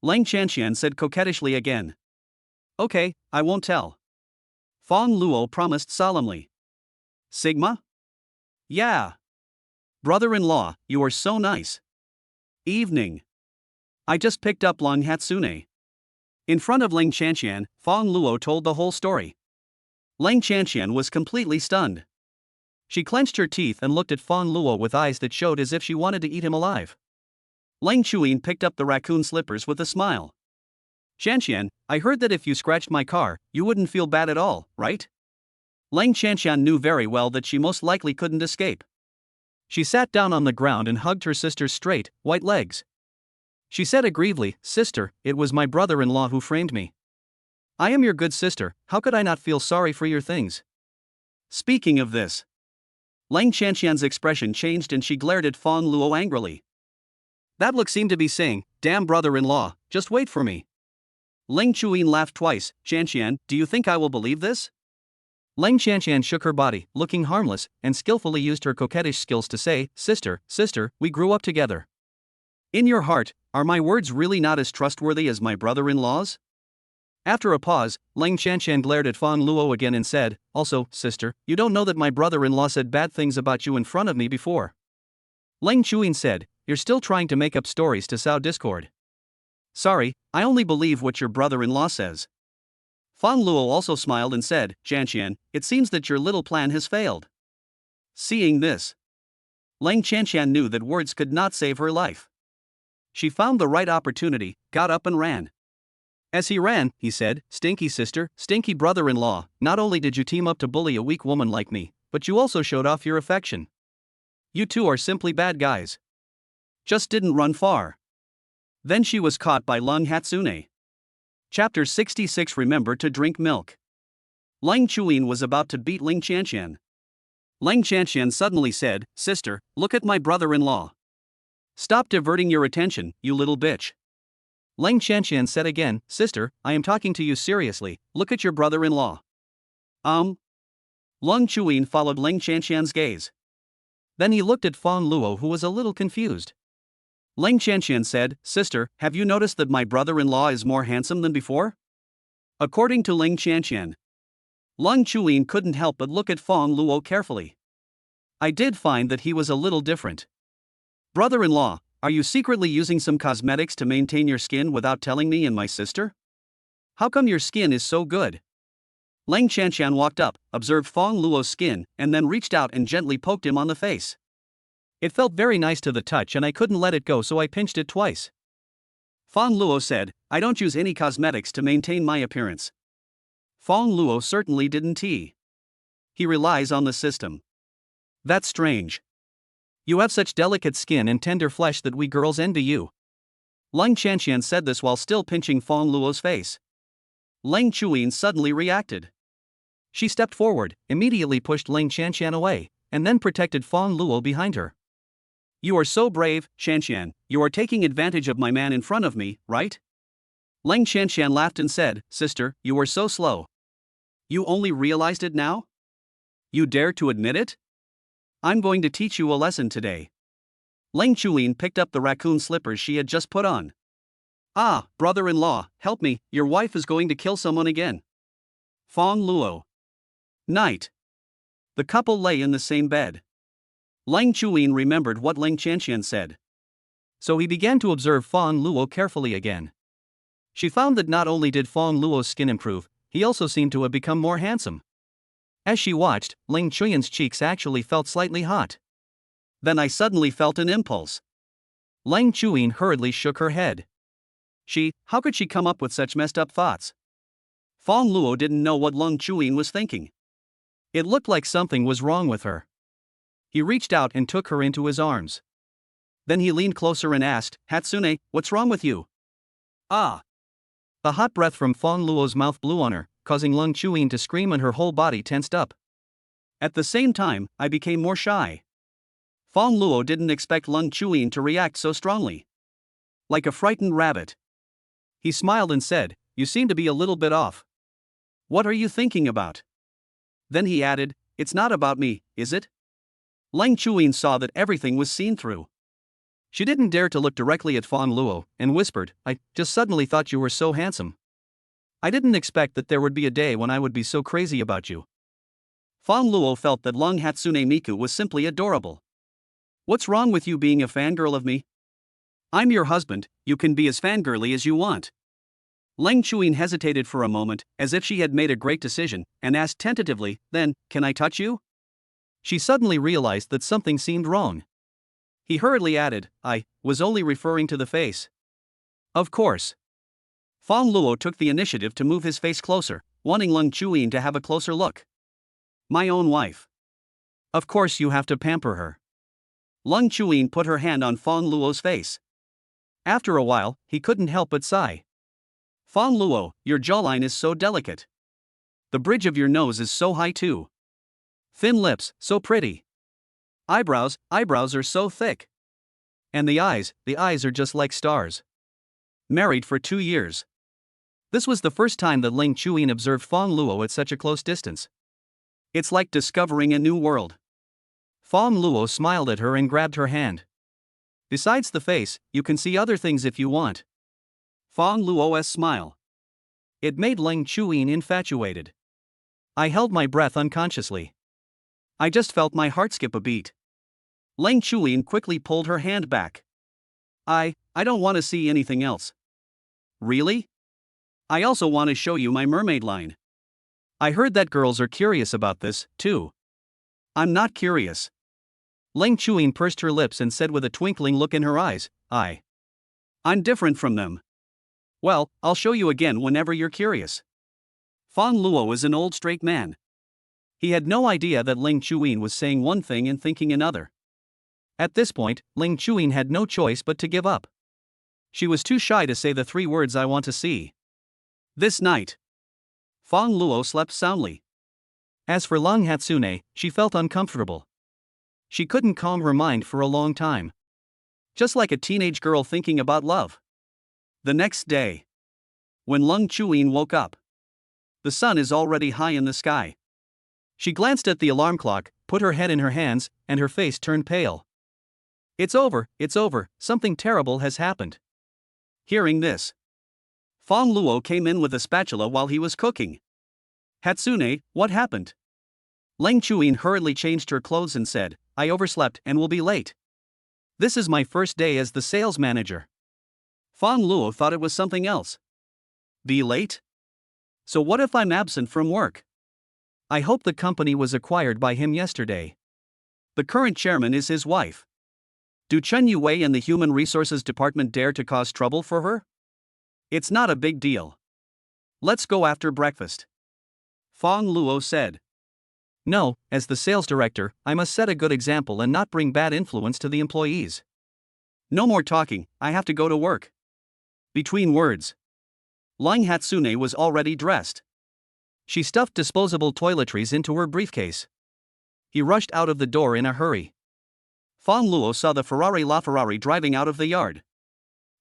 Ling Qianqian said coquettishly again. Okay, I won't tell. Fang Luo promised solemnly. Sigma? Yeah. Brother-in-law, you are so nice. Evening. I just picked up Long Hatsune. In front of Ling Qianqian, Fang Luo told the whole story. Ling Qianqian was completely stunned. She clenched her teeth and looked at Fang Luo with eyes that showed as if she wanted to eat him alive. Ling Chuyin picked up the raccoon slippers with a smile. Qianqian, I heard that if you scratched my car, you wouldn't feel bad at all, right? Ling Qianqian knew very well that she most likely couldn't escape. She sat down on the ground and hugged her sister's straight, white legs. She said aggrievedly, Sister, it was my brother-in-law who framed me. I am your good sister, how could I not feel sorry for your things? Speaking of this. Ling Qianqian's expression changed and she glared at Fang Luo angrily. That look seemed to be saying, damn brother-in-law, just wait for me. Ling Chuyin laughed twice. Qianqian, do you think I will believe this? Ling Qianqian shook her body, looking harmless, and skillfully used her coquettish skills to say, Sister, we grew up together. In your heart, are my words really not as trustworthy as my brother-in-law's? After a pause, Ling Qianqian glared at Fang Luo again and said, Also, sister, you don't know that my brother-in-law said bad things about you in front of me before. Ling Chuyin said, You're still trying to make up stories to sow discord. Sorry, I only believe what your brother-in-law says. Fang Luo also smiled and said, Qianqian, it seems that your little plan has failed. Seeing this, Ling Qianqian knew that words could not save her life. She found the right opportunity, got up and ran. As he ran, he said, Stinky sister, stinky brother-in-law, not only did you team up to bully a weak woman like me, but you also showed off your affection. You two are simply bad guys. Just didn't run far. Then she was caught by Long Hatsune. Chapter 66 Remember to drink milk. Ling Chuyin was about to beat Ling Qianqian. Ling Qianqian suddenly said, Sister, look at my brother-in-law. Stop diverting your attention, you little bitch. Ling Qianqian said again, Sister, I am talking to you seriously, look at your brother-in-law. Ling Chuyin followed Ling Qianqian's gaze. Then he looked at Fang Luo who was a little confused. Ling Qianqian said, Sister, have you noticed that my brother-in-law is more handsome than before? According to Ling Qianqian. Ling Chuyin couldn't help but look at Fang Luo carefully. I did find that he was a little different. Brother-in-law, are you secretly using some cosmetics to maintain your skin without telling me and my sister? How come your skin is so good? Ling Qianqian walked up, observed Fang Luo's skin, and then reached out and gently poked him on the face. It felt very nice to the touch and I couldn't let it go, so I pinched it twice. Fang Luo said, I don't use any cosmetics to maintain my appearance. Fang Luo certainly didn't. He relies on the system. That's strange. You have such delicate skin and tender flesh that we girls envy you. Ling Qianqian said this while still pinching Fang Luo's face. Ling Chuyin suddenly reacted. She stepped forward, immediately pushed Ling Qianqian away, and then protected Fang Luo behind her. You are so brave, Qianqian, you are taking advantage of my man in front of me, right? Ling Qianqian laughed and said, Sister, you are so slow. You only realized it now? You dare to admit it? I'm going to teach you a lesson today. Leng Chuyin picked up the raccoon slippers she had just put on. Ah, brother-in-law, help me, your wife is going to kill someone again. Fang Luo. Night. The couple lay in the same bed. Leng Chuyin remembered what Leng Chanxian said. So he began to observe Fang Luo carefully again. She found that not only did Fang Luo's skin improve, he also seemed to have become more handsome. As she watched, Leng Chuyan's cheeks actually felt slightly hot. Then I suddenly felt an impulse. Leng Chuyin hurriedly shook her head. How could she come up with such messed up thoughts? Fang Luo didn't know what Leng Chuyin was thinking. It looked like something was wrong with her. He reached out and took her into his arms. Then he leaned closer and asked, Hatsune, what's wrong with you? Ah! The hot breath from Fang Luo's mouth blew on her, causing Leng Chuyin to scream and her whole body tensed up. At the same time, I became more shy. Fang Luo didn't expect Leng Chuyin to react so strongly. Like a frightened rabbit. He smiled and said, you seem to be a little bit off. What are you thinking about? Then he added, it's not about me, is it? Leng Chuyin saw that everything was seen through. She didn't dare to look directly at Fang Luo, and whispered, I just suddenly thought you were so handsome. I didn't expect that there would be a day when I would be so crazy about you. Fang Luo felt that Leng Hatsune Miku was simply adorable. What's wrong with you being a fangirl of me? I'm your husband, you can be as fangirly as you want. Leng Chuyin hesitated for a moment, as if she had made a great decision, and asked tentatively, then, can I touch you? She suddenly realized that something seemed wrong. He hurriedly added, I was only referring to the face. Of course. Fang Luo took the initiative to move his face closer, wanting Leng Chuyin to have a closer look. My own wife. Of course you have to pamper her. Leng Chuyin put her hand on Fang Luo's face. After a while, he couldn't help but sigh. Fang Luo, your jawline is so delicate. The bridge of your nose is so high too. Thin lips, so pretty. Eyebrows are so thick. And the eyes are just like stars. Married for 2 years. This was the first time that Leng Chuyin observed Fang Luo at such a close distance. It's like discovering a new world. Fang Luo smiled at her and grabbed her hand. Besides the face, you can see other things if you want. Fang Luo's smile. It made Leng Chuyin infatuated. I held my breath unconsciously. I just felt my heart skip a beat. Leng Chuyin quickly pulled her hand back. I don't want to see anything else. Really? I also want to show you my mermaid line. I heard that girls are curious about this, too. I'm not curious. Leng Chuyin pursed her lips and said with a twinkling look in her eyes, I'm different from them. Well, I'll show you again whenever you're curious. Fang Luo is an old straight man. He had no idea that Leng Chuyin was saying one thing and thinking another. At this point, Leng Chuyin had no choice but to give up. She was too shy to say the 3 words I want to see. This night, Fang Luo slept soundly. As for Leng Hatsune, she felt uncomfortable. She couldn't calm her mind for a long time. Just like a teenage girl thinking about love. The next day, when Leng Chuyin woke up, the sun is already high in the sky. She glanced at the alarm clock, put her head in her hands, and her face turned pale. It's over, something terrible has happened. Hearing this, Fang Luo came in with a spatula while he was cooking. Hatsune, what happened? Leng Chuyin hurriedly changed her clothes and said, I overslept and will be late. This is my first day as the sales manager. Fang Luo thought it was something else. Be late? So what if I'm absent from work? I hope the company was acquired by him yesterday. The current chairman is his wife. Do Chen Yue and the Human Resources Department dare to cause trouble for her? It's not a big deal. Let's go after breakfast. Fang Luo said. No, as the sales director, I must set a good example and not bring bad influence to the employees. No more talking, I have to go to work. Between words, Leng Hatsune was already dressed. She stuffed disposable toiletries into her briefcase. He rushed out of the door in a hurry. Fang Luo saw the LaFerrari driving out of the yard.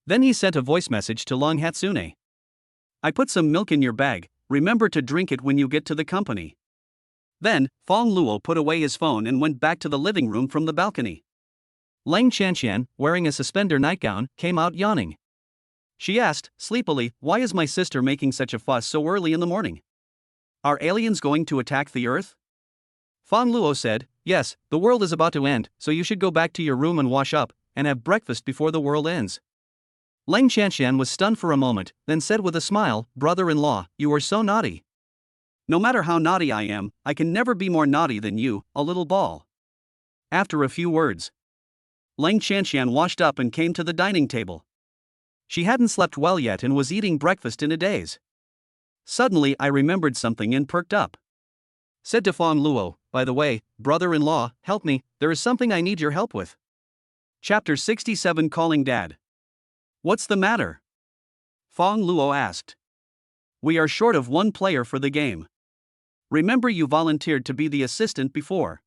Then he sent a voice message to Leng Hatsune. I put some milk in your bag, remember to drink it when you get to the company. Then, Fang Luo put away his phone and went back to the living room from the balcony. Lang Chanshan, wearing a suspender nightgown, came out yawning. She asked, sleepily, "Why is my sister making such a fuss so early in the morning? Are aliens going to attack the Earth?" Fang Luo said, "Yes, the world is about to end, so you should go back to your room and wash up, and have breakfast before the world ends." Lang Chanshan was stunned for a moment, then said with a smile, "Brother-in-law, you are so naughty." "No matter how naughty I am, I can never be more naughty than you, a little ball." After a few words, Lang Chanshan washed up and came to the dining table. She hadn't slept well yet and was eating breakfast in a daze. Suddenly I remembered something and perked up. Said to Fang Luo, "By the way, brother-in-law, help me, there is something I need your help with." Chapter 67, Calling Dad. "What's the matter?" Fang Luo asked. "We are short of one player for the game. Remember you volunteered to be the assistant before.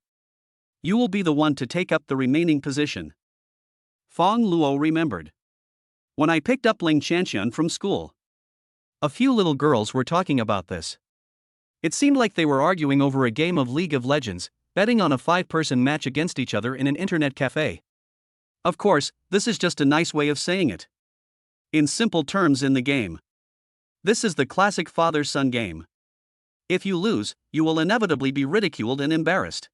You will be the one to take up the remaining position." Fang Luo remembered. "When I picked up Ling Chanshan from school." A few little girls were talking about this. It seemed like they were arguing over a game of League of Legends, betting on a 5-person match against each other in an internet cafe. Of course, this is just a nice way of saying it. In simple terms in the game. This is the classic father-son game. If you lose, you will inevitably be ridiculed and embarrassed.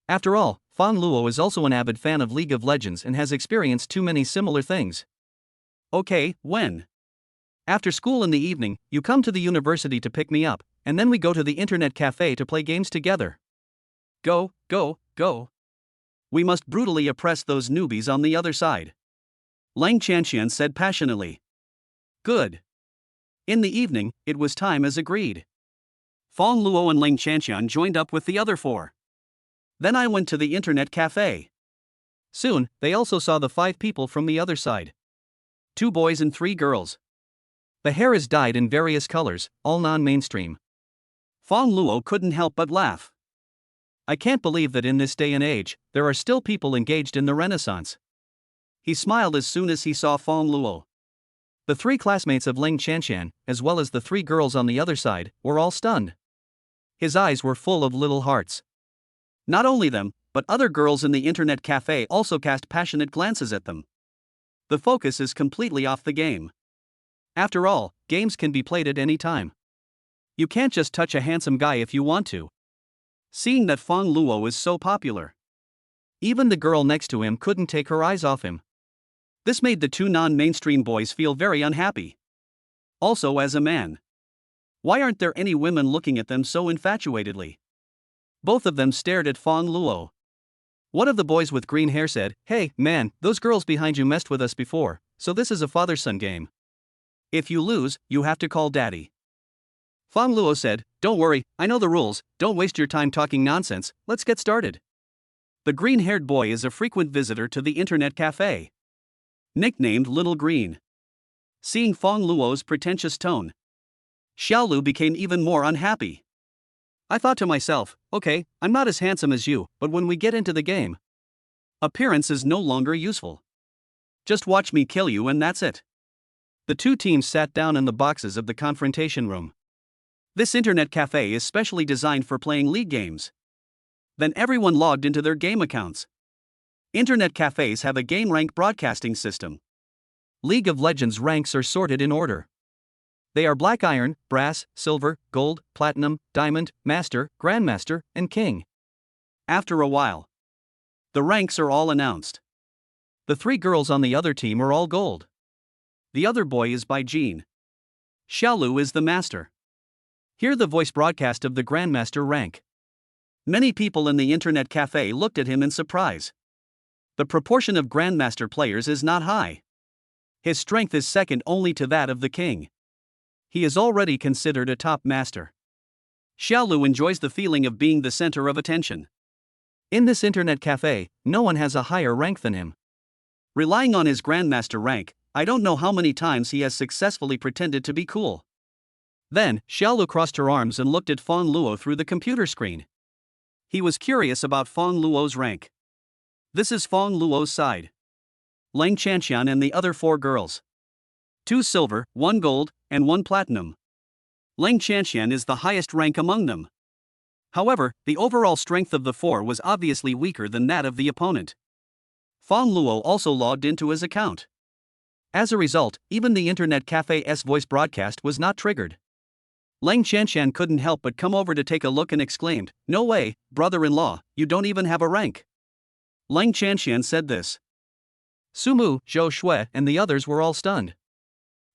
After all, Fang Luo is also an avid fan of League of Legends and has experienced too many similar things. Okay, when? After school in the evening, you come to the university to pick me up, and then we go to the internet cafe to play games together. Go, go, go. We must brutally oppress those newbies on the other side. Lang Chanshan said passionately. Good. In the evening, it was time as agreed. Fang Luo and Lang Chanshan joined up with the other 4. Then I went to the internet cafe. Soon, they also saw the 5 people from the other side. 2 boys and 3 girls. The hair is dyed in various colors, all non-mainstream. Fang Luo couldn't help but laugh. I can't believe that in this day and age, there are still people engaged in the Renaissance. He smiled as soon as he saw Fang Luo. The 3 classmates of Ling Chanshan, as well as the 3 girls on the other side, were all stunned. His eyes were full of little hearts. Not only them, but other girls in the internet cafe also cast passionate glances at them. The focus is completely off the game. After all, games can be played at any time. You can't just touch a handsome guy if you want to. Seeing that Fang Luo is so popular, even the girl next to him couldn't take her eyes off him. This made the 2 non-mainstream boys feel very unhappy. Also, as a man, why aren't there any women looking at them so infatuatedly? Both of them stared at Fang Luo. One of the boys with green hair said, "Hey, man, those girls behind you messed with us before, so this is a father-son game. If you lose, you have to call daddy." Fang Luo said, "Don't worry, I know the rules, don't waste your time talking nonsense, let's get started." The green-haired boy is a frequent visitor to the internet cafe. Nicknamed Little Green. Seeing Fang Luo's pretentious tone, Xiaolu became even more unhappy. I thought to myself, okay, I'm not as handsome as you, but when we get into the game, appearance is no longer useful. Just watch me kill you and that's it. The 2 teams sat down in the boxes of the confrontation room. This internet cafe is specially designed for playing league games. Then everyone logged into their game accounts. Internet cafes have a game rank broadcasting system. League of Legends ranks are sorted in order. They are Black Iron, Brass, Silver, Gold, Platinum, Diamond, Master, Grandmaster, and King. After a while, the ranks are all announced. The 3 girls on the other team are all Gold. The other boy is Bai Jin. Xiaolu is the Master. Hear the voice broadcast of the Grandmaster rank. Many people in the internet cafe looked at him in surprise. The proportion of Grandmaster players is not high. His strength is second only to that of the King. He is already considered a top master. Xiaolu enjoys the feeling of being the center of attention. In this internet cafe, no one has a higher rank than him. Relying on his Grandmaster rank, I don't know how many times he has successfully pretended to be cool. Then, Xiaolu crossed her arms and looked at Fang Luo through the computer screen. He was curious about Fang Luo's rank. This is Fang Luo's side. Lang Chanshan and the other 4 girls. 2 silver, 1 gold, and 1 platinum. Lang Chanshan is the highest rank among them. However, the overall strength of the 4 was obviously weaker than that of the opponent. Fang Luo also logged into his account. As a result, even the internet cafe's voice broadcast was not triggered. Lang Chanshan couldn't help but come over to take a look and exclaimed, "No way, brother-in-law, you don't even have a rank." Lang Chanshan said this. Sumu, Zhou Shui, and the others were all stunned.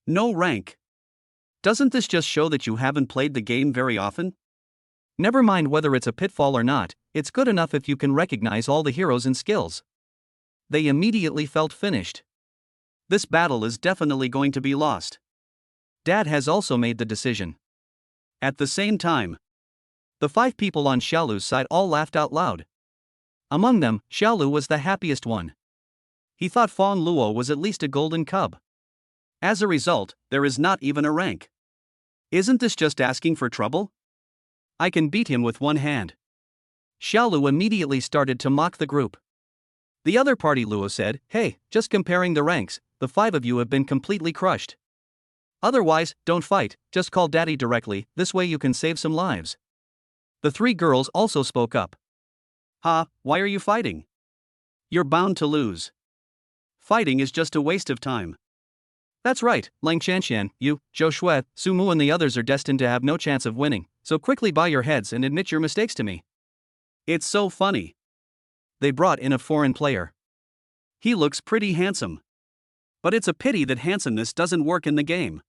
No rank. Doesn't this just show that you haven't played the game very often? Never mind whether it's a pitfall or not, it's good enough if you can recognize all the heroes and skills. They immediately felt finished. This battle is definitely going to be lost. Dad has also made the decision. At the same time, the 5 people on Xiaolu's side all laughed out loud. Among them, Xiaolu was the happiest one. He thought Fang Luo was at least a golden cub. As a result, there is not even a rank. Isn't this just asking for trouble? I can beat him with one hand. Xiaolu immediately started to mock the group. The other party Luo said, "Hey, just comparing the ranks, the 5 of you have been completely crushed. Otherwise, don't fight, just call daddy directly, this way you can save some lives." The 3 girls also spoke up. Why are you fighting? You're bound to lose. Fighting is just a waste of time. That's right, Lang Chanshan, you, Zhou Shui, Sumu and the others are destined to have no chance of winning, so quickly bow your heads and admit your mistakes to me. It's so funny. They brought in a foreign player. He looks pretty handsome. But it's a pity that handsomeness doesn't work in the game.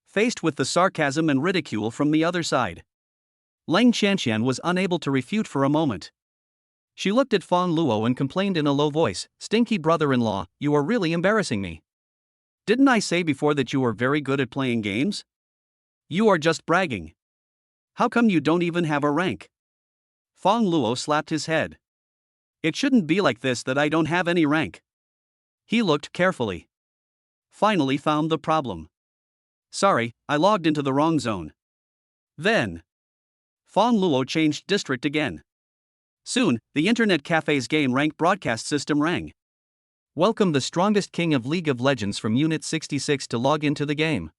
Faced with the sarcasm and ridicule from the other side, Lang Chanshan was unable to refute for a moment. She looked at Fang Luo and complained in a low voice, "Stinky brother-in-law, you are really embarrassing me. Didn't I say before that you were very good at playing games? You are just bragging. How come you don't even have a rank?" Fang Luo slapped his head. "It shouldn't be like this that I don't have any rank." He looked carefully. Finally found the problem. "Sorry, I logged into the wrong zone." Then, Fang Luo changed district again. Soon, the internet cafe's game rank broadcast system rang. "Welcome the strongest king of League of Legends from Unit 66 to log into the game."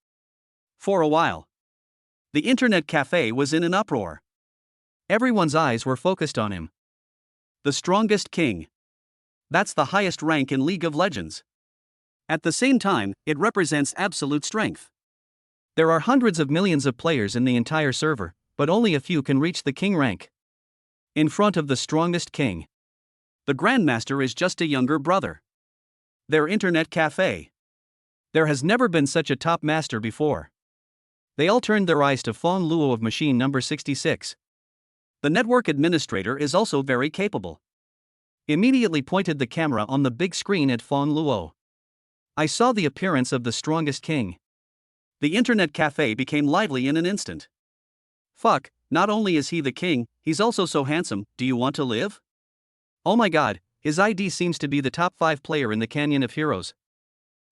For a while, the internet cafe was in an uproar. Everyone's eyes were focused on him. The strongest king. That's the highest rank in League of Legends. At the same time, it represents absolute strength. There are hundreds of millions of players in the entire server, but only a few can reach the king rank. In front of the strongest king, the Grandmaster is just a younger brother. Their internet cafe. There has never been such a top master before. They all turned their eyes to Fang Luo of machine number 66. The network administrator is also very capable. Immediately pointed the camera on the big screen at Fang Luo. I saw the appearance of the strongest king. The internet cafe became lively in an instant. Fuck, not only is he the king, he's also so handsome, do you want to live? Oh my god, his ID seems to be the top 5 player in the Canyon of Heroes.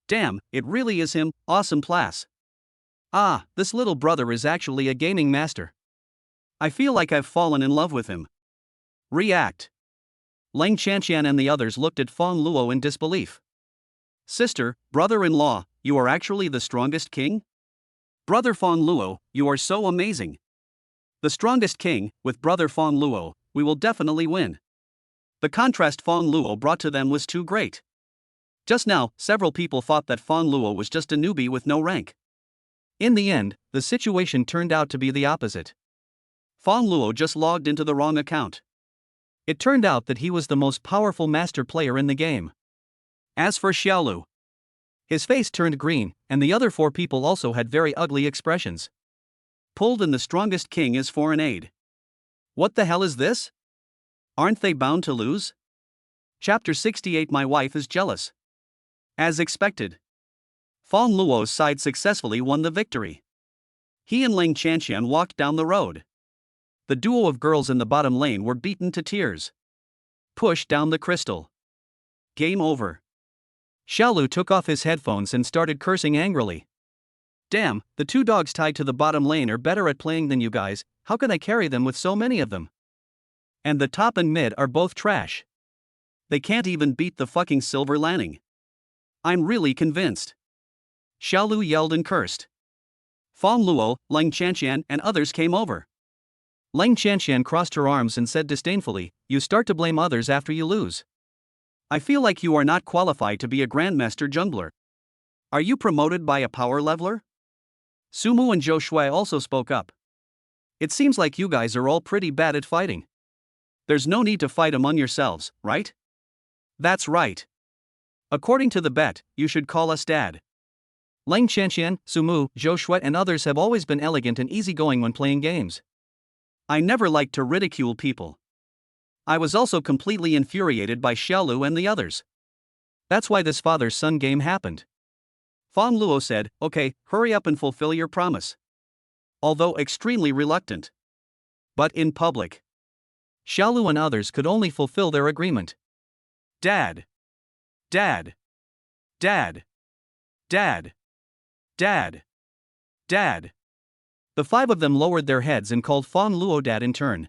Damn, it really is him, awesome class. This little brother is actually a gaming master. I feel like I've fallen in love with him. React. Lang Chanshan and the others looked at Fang Luo in disbelief. Sister, brother-in-law, you are actually the strongest king? Brother Fang Luo, you are so amazing. The strongest king, with brother Fang Luo, we will definitely win. The contrast Fang Luo brought to them was too great. Just now, several people thought that Fang Luo was just a newbie with no rank. In the end, the situation turned out to be the opposite. Fang Luo just logged into the wrong account. It turned out that he was the most powerful master player in the game. As for Xiaolu, his face turned green, and the other 4 people also had very ugly expressions. Pulled in the strongest king as foreign aid. What the hell is this? Aren't they bound to lose? Chapter 68. My wife is jealous. As expected, Fang Luo's side successfully won the victory. He and Lang Chanshan walked down the road. The duo of girls in the bottom lane were beaten to tears. Push down the crystal. Game over. Xiaolu took off his headphones and started cursing angrily. Damn, the 2 dogs tied to the bottom lane are better at playing than you guys, how can I carry them with so many of them? And the top and mid are both trash. They can't even beat the fucking silver landing. I'm really convinced. Xiaolu yelled and cursed. Fang Luo, Lang Chanshan, and others came over. Lang Chanshan crossed her arms and said disdainfully, "You start to blame others after you lose. I feel like you are not qualified to be a Grandmaster Jungler. Are you promoted by a power leveler? Sumu and Zhou Shui also spoke up. It seems like you guys are all pretty bad at fighting. There's no need to fight among yourselves, right? That's right. According to the bet, you should call us Dad. Lang Qianqian, Sumu, Zhou Shui and others have always been elegant and easygoing when playing games. I never liked to ridicule people. I was also completely infuriated by Xiaolu and the others. That's why this father-son game happened. Fang Luo said, okay, hurry up and fulfill your promise. Although extremely reluctant. But in public. Xiaolu and others could only fulfill their agreement. Dad. Dad. Dad. Dad. Dad. Dad. The five of them lowered their heads and called Fang Luo Dad in turn.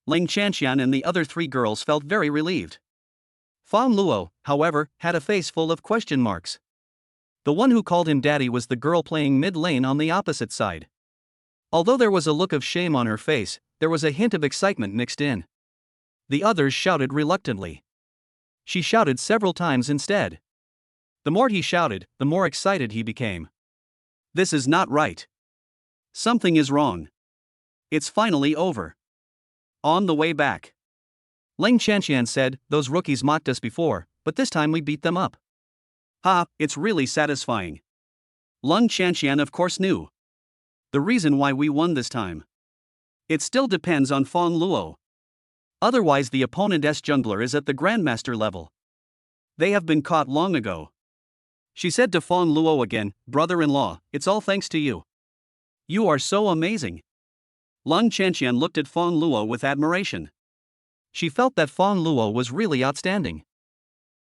Ling Chanxian and the other three girls felt very relieved. Fang Luo, however, had a face full of question marks. The one who called him daddy was the girl playing mid lane on the opposite side. Although there was a look of shame on her face, there was a hint of excitement mixed in. The others shouted reluctantly. She shouted several times instead. The more he shouted, the more excited he became. This is not right. Something is wrong. It's finally over. On the way back. Ling Chanxian said, those rookies mocked us before, but this time we beat them up. Ha, it's really satisfying. Lung Chanxian of course knew the reason why we won this time. It still depends on Fang Luo. Otherwise the opponent's jungler is at the Grandmaster level. They have been caught long ago. She said to Fang Luo again, brother-in-law, it's all thanks to you. You are so amazing. Lung Chanxian looked at Fang Luo with admiration. She felt that Fang Luo was really outstanding.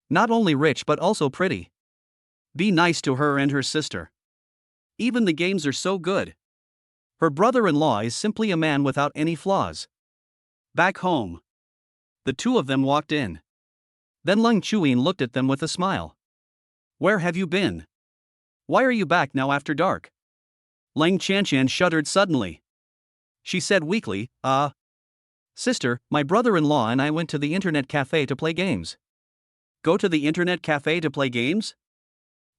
Not only rich but also pretty. Be nice to her and her sister. Even the games are so good. Her brother-in-law is simply a man without any flaws. Back home. The two of them walked in. Then Lung Chuyin looked at them with a smile. Where have you been? Why are you back now after dark? Lang Chanxian shuddered suddenly. She said weakly, Sister, my brother-in-law and I went to the internet cafe to play games. Go to the internet cafe to play games?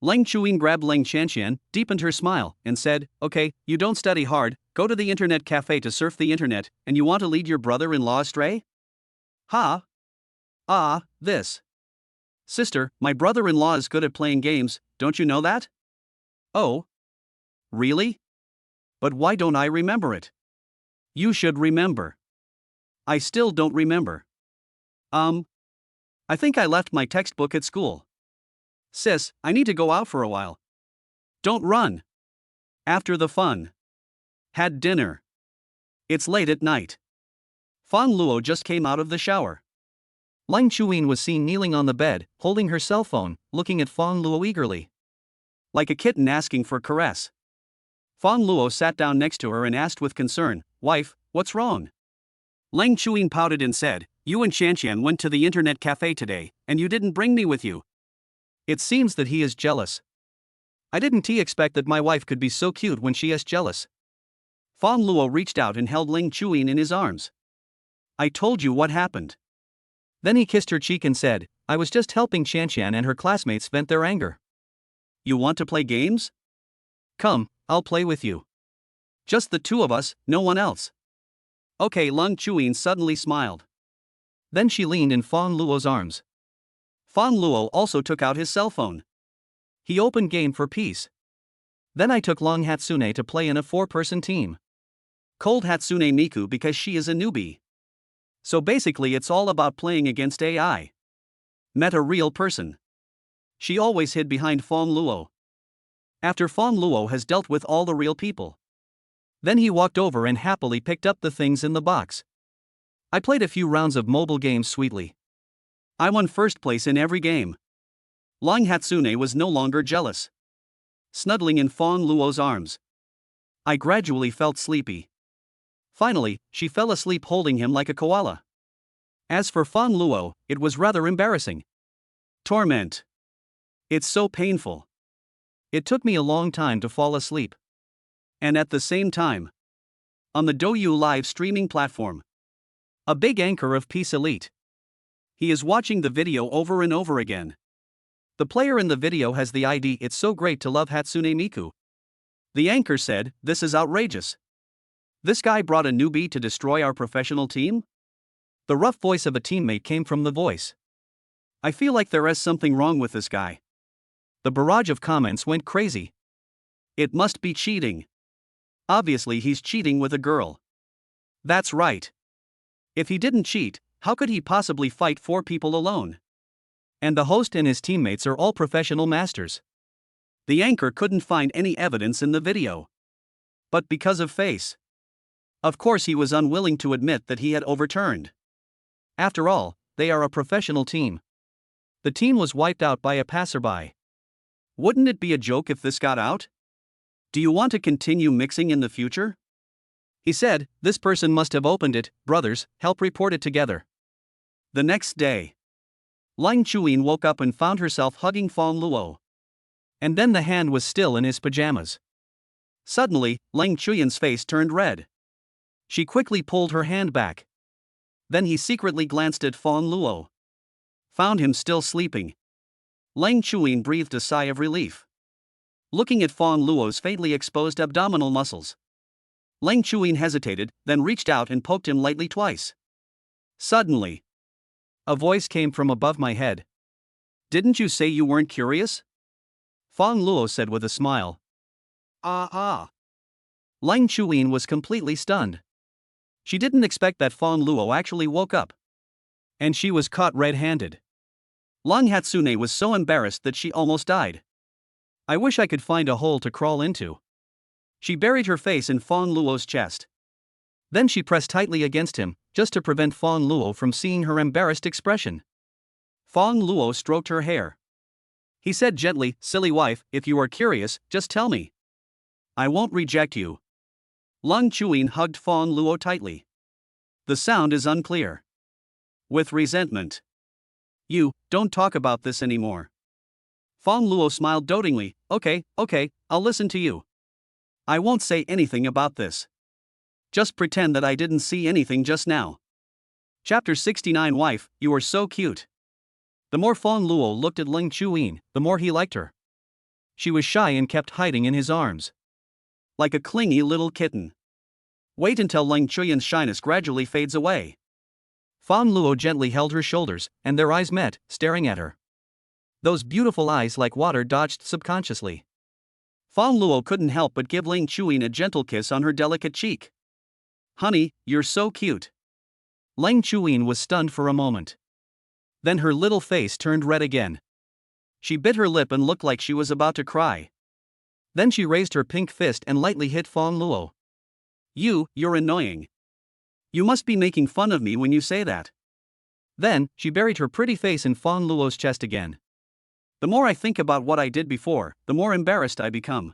Lang Chuyin grabbed Lang Chanxian, deepened her smile, and said, okay, you don't study hard, go to the internet cafe to surf the internet, and you want to lead your brother-in-law astray? Ha? This. Sister, my brother-in-law is good at playing games, don't you know that? Oh? Really? But why don't I remember it? You should remember. I still don't remember. I think I left my textbook at school. Sis, I need to go out for a while. Don't run. After the fun. Had dinner. It's late at night. Fang Luo just came out of the shower. Lang Chuyin was seen kneeling on the bed, holding her cell phone, looking at Fang Luo eagerly. Like a kitten asking for caress. Fang Luo sat down next to her and asked with concern, wife, what's wrong? Lang Chuyin pouted and said, you and Chanxian went to the internet cafe today, and you didn't bring me with you. It seems that he is jealous. I didn't expect that my wife could be so cute when she is jealous. Fang Luo reached out and held Ling Chuyin in his arms. I told you what happened. Then he kissed her cheek and said, I was just helping Chanxian and her classmates vent their anger. You want to play games? Come, I'll play with you. Just the two of us, no one else. Okay, Lung Chuyin suddenly smiled. Then she leaned in Fang Luo's arms. Fang Luo also took out his cell phone. He opened Game for Peace. Then I took Long Hatsune to play in a 4-person team. Cold Hatsune Miku because she is a newbie. So basically it's all about playing against AI. Met a real person. She always hid behind Fang Luo. After Fang Luo has dealt with all the real people. Then he walked over and happily picked up the things in the box. I played a few rounds of mobile games sweetly. I won first place in every game. Long Hatsune was no longer jealous. Snuggling in Fang Luo's arms. I gradually felt sleepy. Finally, she fell asleep holding him like a koala. As for Fang Luo, it was rather embarrassing. Torment. It's so painful. It took me a long time to fall asleep. And at the same time, on the Douyu live streaming platform, a big anchor of Peace Elite. He is watching the video over and over again. The player in the video has the ID "It's so great to love Hatsune Miku." The anchor said, "This is outrageous. This guy brought a newbie to destroy our professional team?" The rough voice of a teammate came from the voice. "I feel like there is something wrong with this guy." The barrage of comments went crazy. "It must be cheating. Obviously he's cheating with a girl. That's right. If he didn't cheat, how could he possibly fight 4 people alone? And the host and his teammates are all professional masters." The anchor couldn't find any evidence in the video. But because of face. Of course he was unwilling to admit that he had overturned. After all, they are a professional team. The team was wiped out by a passerby. Wouldn't it be a joke if this got out? "Do you want to continue mixing in the future?" he said. "This person must have opened it. Brothers, help report it together." The next day, Ling Chuyin woke up and found herself hugging Fang Luo. And then the hand was still in his pajamas. Suddenly, Ling Chuyin's face turned red. She quickly pulled her hand back. Then he secretly glanced at Fang Luo. Found him still sleeping. Ling Chuyin breathed a sigh of relief. Looking at Fang Luo's faintly exposed abdominal muscles, Ling Chuyin hesitated, then reached out and poked him lightly twice. Suddenly, a voice came from above my head. "Didn't you say you weren't curious?" Fang Luo said with a smile. Ah. Ling Chuyin was completely stunned. She didn't expect that Fang Luo actually woke up. And she was caught red-handed. Ling Hatsune was so embarrassed that she almost died. "I wish I could find a hole to crawl into." She buried her face in Fang Luo's chest. Then she pressed tightly against him, just to prevent Fang Luo from seeing her embarrassed expression. Fang Luo stroked her hair. He said gently, "Silly wife, if you are curious, just tell me. I won't reject you." Ling Chuyin hugged Fang Luo tightly. The sound is unclear. With resentment. "You, don't talk about this anymore." Fang Luo smiled dotingly. Okay, I'll listen to you. I won't say anything about this. Just pretend that I didn't see anything just now." Chapter 69. Wife, you are so cute. The more Fang Luo looked at Ling Chuyin, the more he liked her. She was shy and kept hiding in his arms. Like a clingy little kitten. Wait until Ling Chuyin's shyness gradually fades away. Fang Luo gently held her shoulders, and their eyes met, staring at her. Those beautiful eyes like water dodged subconsciously. Fang Luo couldn't help but give Ling Chuyin a gentle kiss on her delicate cheek. "Honey, you're so cute." Ling Chuyin was stunned for a moment. Then her little face turned red again. She bit her lip and looked like she was about to cry. Then she raised her pink fist and lightly hit Fang Luo. You're annoying. You must be making fun of me when you say that." Then, she buried her pretty face in Fang Luo's chest again. "The more I think about what I did before, the more embarrassed I become.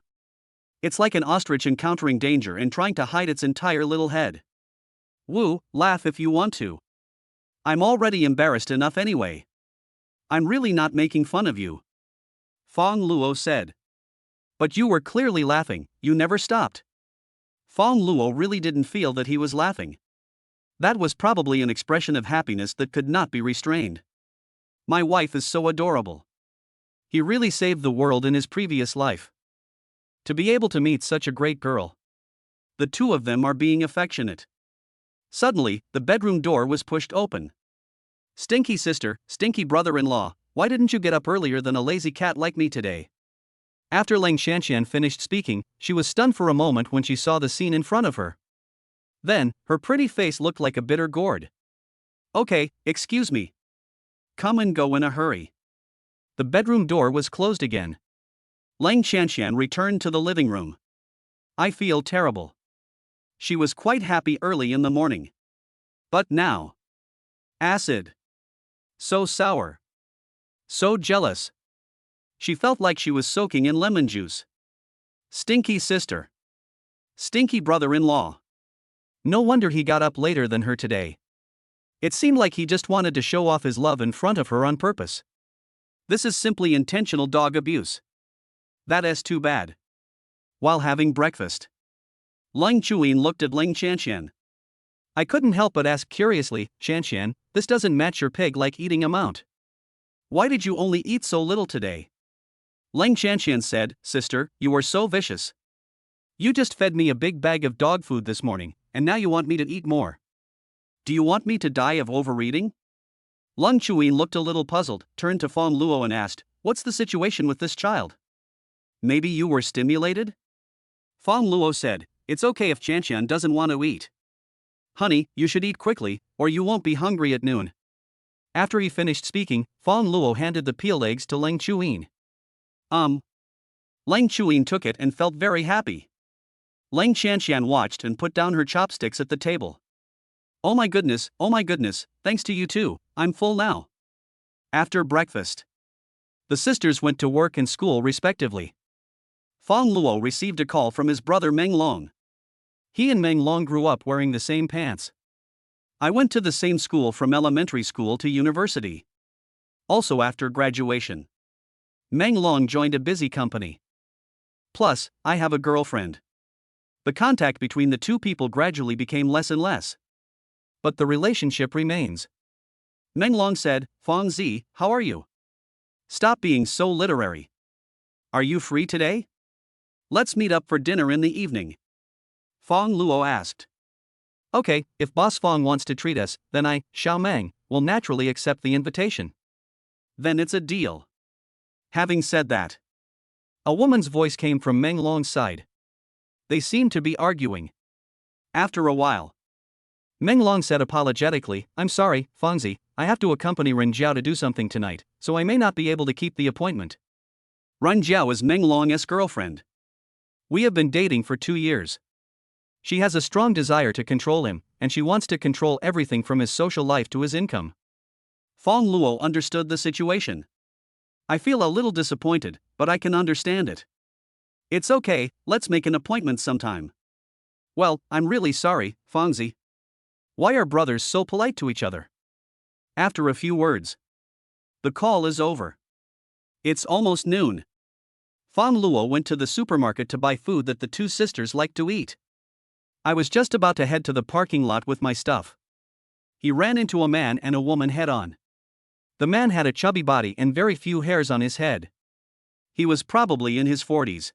It's like an ostrich encountering danger and trying to hide its entire little head. Woo, laugh if you want to. I'm already embarrassed enough anyway. I'm really not making fun of you," Fang Luo said. "But you were clearly laughing, you never stopped." Fang Luo really didn't feel that he was laughing. That was probably an expression of happiness that could not be restrained. "My wife is so adorable. He really saved the world in his previous life. To be able to meet such a great girl. The two of them are being affectionate." Suddenly, the bedroom door was pushed open. "Stinky sister, stinky brother-in-law, why didn't you get up earlier than a lazy cat like me today?" After Ling Shanxian finished speaking, she was stunned for a moment when she saw the scene in front of her. Then, her pretty face looked like a bitter gourd. "Okay, excuse me. Come and go in a hurry." The bedroom door was closed again. Ling Shanxian returned to the living room. "I feel terrible." She was quite happy early in the morning. But now. Acid. So sour. So jealous. She felt like she was soaking in lemon juice. Stinky sister. Stinky brother-in-law. No wonder he got up later than her today. It seemed like he just wanted to show off his love in front of her on purpose. This is simply intentional dog abuse. That is too bad. While having breakfast, Ling Chuyin looked at Ling Shanxian. "I couldn't help but ask curiously, Shanxian, this doesn't match your pig-like eating amount. Why did you only eat so little today? Lang Qianqian said, Sister, you are so vicious. You just fed me a big bag of dog food this morning, and now you want me to eat more. Do you want me to die of overeating? Lung Chuyin looked a little puzzled, turned to Fang Luo and asked, What's the situation with this child? Maybe you were stimulated? Fang Luo said, It's okay if Qianqian doesn't want to eat. Honey, you should eat quickly, or you won't be hungry at noon. After he finished speaking, Fang Luo handed the peeled eggs to Lang Chuyin. Lang Chuyin took it and felt very happy. Lang Qianqian watched and put down her chopsticks at the table. Oh my goodness, thanks to you too, I'm full now. After breakfast, the sisters went to work and school respectively. Fang Luo received a call from his brother Meng Long. He and Meng Long grew up wearing the same pants. I went to the same school from elementary school to university. Also after graduation, Meng Long joined a busy company. Plus, I have a girlfriend. The contact between the two people gradually became less and less. But the relationship remains. Meng Long said, Fang Zi, how are you? Stop being so literary. Are you free today? Let's meet up for dinner in the evening. Fang Luo asked. Okay, if Boss Fang wants to treat us, then I, Xiao Meng, will naturally accept the invitation. Then it's a deal. Having said that, a woman's voice came from Meng Long's side. They seemed to be arguing. After a while, Meng Long said apologetically, I'm sorry, Fangzi, I have to accompany Ren Jiao to do something tonight, so I may not be able to keep the appointment. Ren Jiao is Meng Long's girlfriend. We have been dating for 2 years. She has a strong desire to control him, and she wants to control everything from his social life to his income. Fang Luo understood the situation. I feel a little disappointed, but I can understand it. It's okay, let's make an appointment sometime. Well, I'm really sorry, Fangzi. Why are brothers so polite to each other? After a few words, the call is over. It's almost noon. Fang Luo went to the supermarket to buy food that the two sisters liked to eat. I was just about to head to the parking lot with my stuff. He ran into a man and a woman head-on. The man had a chubby body and very few hairs on his head. He was probably in his 40s.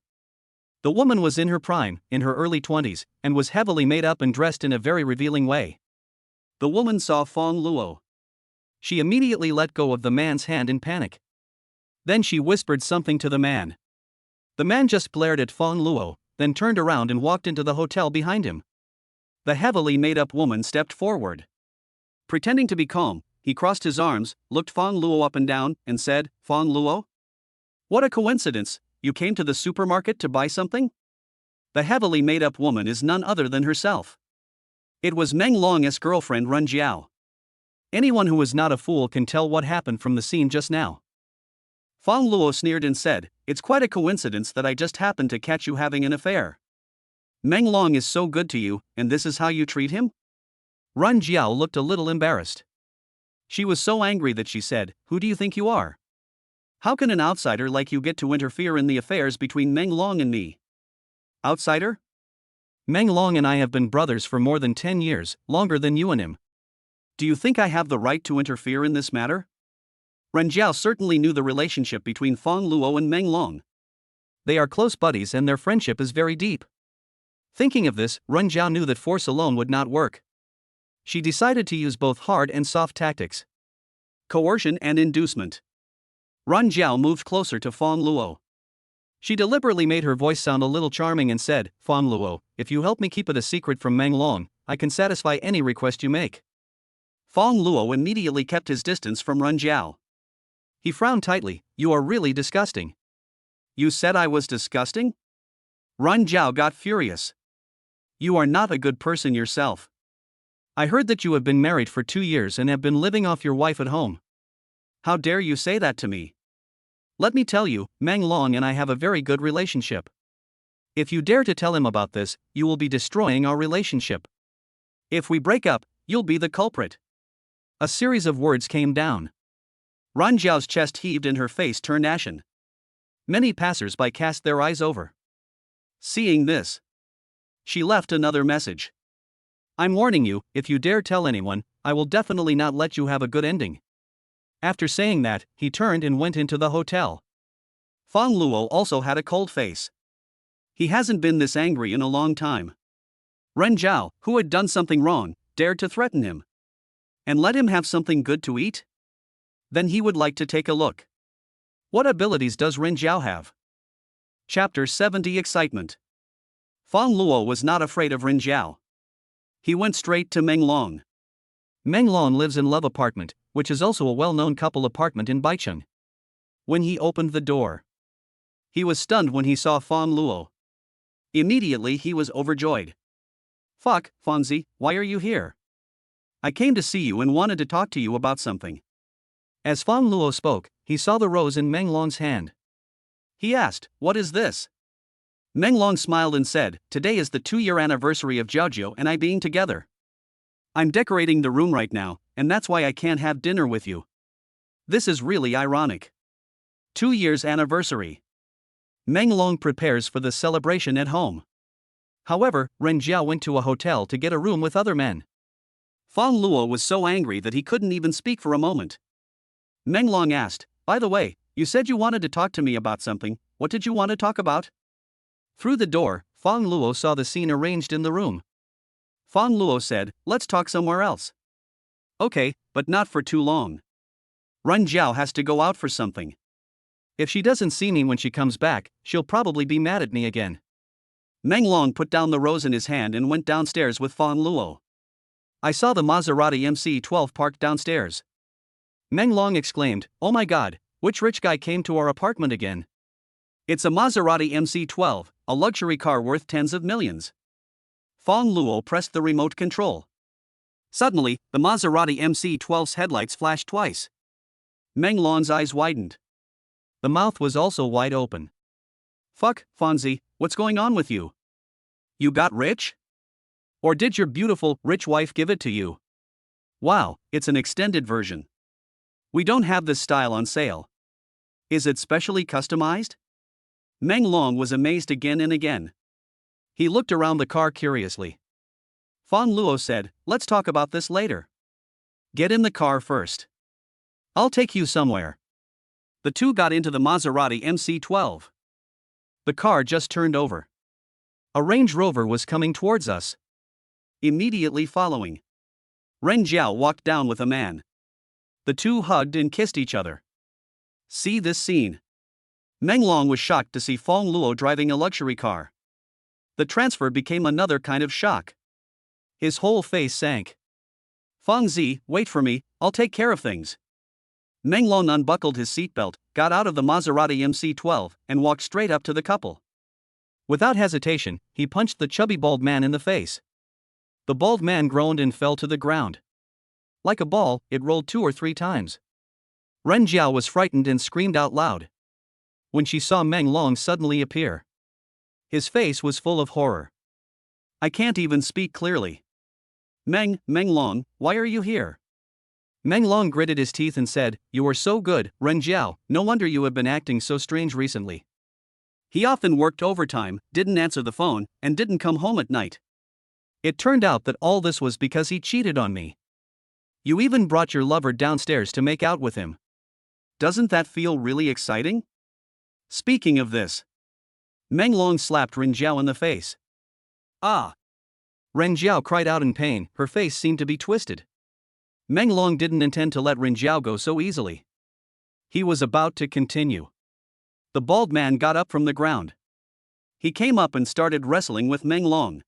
The woman was in her prime, in her early 20s, and was heavily made up and dressed in a very revealing way. The woman saw Fang Luo. She immediately let go of the man's hand in panic. Then she whispered something to the man. The man just glared at Fang Luo, then turned around and walked into the hotel behind him. The heavily made-up woman stepped forward. Pretending to be calm, he crossed his arms, looked Fang Luo up and down, and said, Fang Luo? What a coincidence, you came to the supermarket to buy something? The heavily made-up woman is none other than herself. It was Meng Long's girlfriend Ren Jiao. Anyone who is not a fool can tell what happened from the scene just now. Fang Luo sneered and said, It's quite a coincidence that I just happened to catch you having an affair. Meng Long is so good to you, and this is how you treat him? Ren Jiao looked a little embarrassed. She was so angry that she said, Who do you think you are? How can an outsider like you get to interfere in the affairs between Meng Long and me? Outsider? Meng Long and I have been brothers for more than 10 years, longer than you and him. Do you think I have the right to interfere in this matter? Ren Jiao certainly knew the relationship between Fang Luo and Meng Long. They are close buddies and their friendship is very deep. Thinking of this, Ren Jiao knew that force alone would not work. She decided to use both hard and soft tactics. Coercion and inducement. Ren Jiao moved closer to Fang Luo. She deliberately made her voice sound a little charming and said, Fang Luo, if you help me keep it a secret from Meng Long, I can satisfy any request you make. Fang Luo immediately kept his distance from Ren Jiao. He frowned tightly, You are really disgusting. You said I was disgusting? Ren Jiao got furious. You are not a good person yourself. I heard that you have been married for 2 years and have been living off your wife at home. How dare you say that to me? Let me tell you, Meng Long and I have a very good relationship. If you dare to tell him about this, you will be destroying our relationship. If we break up, you'll be the culprit. A series of words came down. Ren Jiao's chest heaved and her face turned ashen. Many passers-by cast their eyes over. Seeing this, she left another message. I'm warning you, if you dare tell anyone, I will definitely not let you have a good ending. After saying that, he turned and went into the hotel. Fang Luo also had a cold face. He hasn't been this angry in a long time. Ren Zhao, who had done something wrong, dared to threaten him. And let him have something good to eat? Then he would like to take a look. What abilities does Ren Zhao have? Chapter 70 Excitement. Fang Luo was not afraid of Ren Zhao. He went straight to Meng Long. Meng Long lives in Love Apartment, which is also a well-known couple apartment in Baicheng. When he opened the door, he was stunned when he saw Fang Luo. Immediately he was overjoyed. Fuck, Fonzie, why are you here? I came to see you and wanted to talk to you about something. As Fang Luo spoke, he saw the rose in Meng Long's hand. He asked, what is this? Meng Long smiled and said, today is the 2-year anniversary of Jiaojiu and I being together. I'm decorating the room right now, and that's why I can't have dinner with you. This is really ironic. 2 years anniversary. Meng Long prepares for the celebration at home. However, Ren Zhao went to a hotel to get a room with other men. Fang Luo was so angry that he couldn't even speak for a moment. Meng Long asked, by the way, you said you wanted to talk to me about something, what did you want to talk about? Through the door, Fang Luo saw the scene arranged in the room. Fang Luo said, let's talk somewhere else. Okay, but not for too long. Ren Zhao has to go out for something. If she doesn't see me when she comes back, she'll probably be mad at me again. Meng Long put down the rose in his hand and went downstairs with Fang Luo. I saw the Maserati MC12 parked downstairs. Meng Long exclaimed, oh my god, which rich guy came to our apartment again? It's a Maserati MC12, a luxury car worth tens of millions. Fang Luo pressed the remote control. Suddenly, the Maserati MC12's headlights flashed twice. Meng Long's eyes widened. The mouth was also wide open. Fuck, Fonzie, what's going on with you? You got rich? Or did your beautiful, rich wife give it to you? Wow, it's an extended version. We don't have this style on sale. Is it specially customized? Meng Long was amazed again and again. He looked around the car curiously. Fang Luo said, let's talk about this later. Get in the car first. I'll take you somewhere. The two got into the Maserati MC12. The car just turned over. A Range Rover was coming towards us. Immediately following, Ren Zhao walked down with a man. The two hugged and kissed each other. See this scene. Meng Long was shocked to see Fang Luo driving a luxury car. The transfer became another kind of shock. His whole face sank. Fang Zi, wait for me, I'll take care of things. Meng Long unbuckled his seatbelt, got out of the Maserati MC12, and walked straight up to the couple. Without hesitation, he punched the chubby bald man in the face. The bald man groaned and fell to the ground. Like a ball, it rolled 2 or 3 times. Ren Zhao was frightened and screamed out loud when she saw Meng Long suddenly appear. His face was full of horror. I can't even speak clearly. Meng Long, why are you here? Meng Long gritted his teeth and said, you are so good, Ren Zhao, no wonder you have been acting so strange recently. He often worked overtime, didn't answer the phone, and didn't come home at night. It turned out that all this was because he cheated on me. You even brought your lover downstairs to make out with him. Doesn't that feel really exciting? Speaking of this, Meng Long slapped Ren Zhao in the face. Ah! Ren Zhao cried out in pain, her face seemed to be twisted. Meng Long didn't intend to let Ren Zhao go so easily. He was about to continue. The bald man got up from the ground. He came up and started wrestling with Meng Long.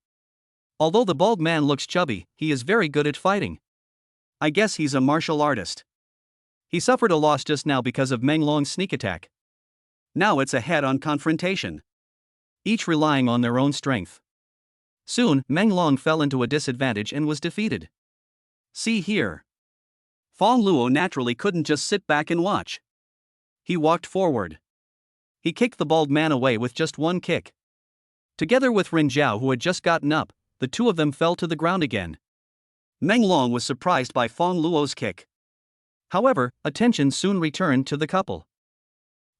Although the bald man looks chubby, he is very good at fighting. I guess he's a martial artist. He suffered a loss just now because of Meng Long's sneak attack. Now it's a head-on confrontation. Each relying on their own strength. Soon, Meng Long fell into a disadvantage and was defeated. See here. Fang Luo naturally couldn't just sit back and watch. He walked forward. He kicked the bald man away with just one kick. Together with Ren Zhao, who had just gotten up, the two of them fell to the ground again. Meng Long was surprised by Fang Luo's kick. However, attention soon returned to the couple.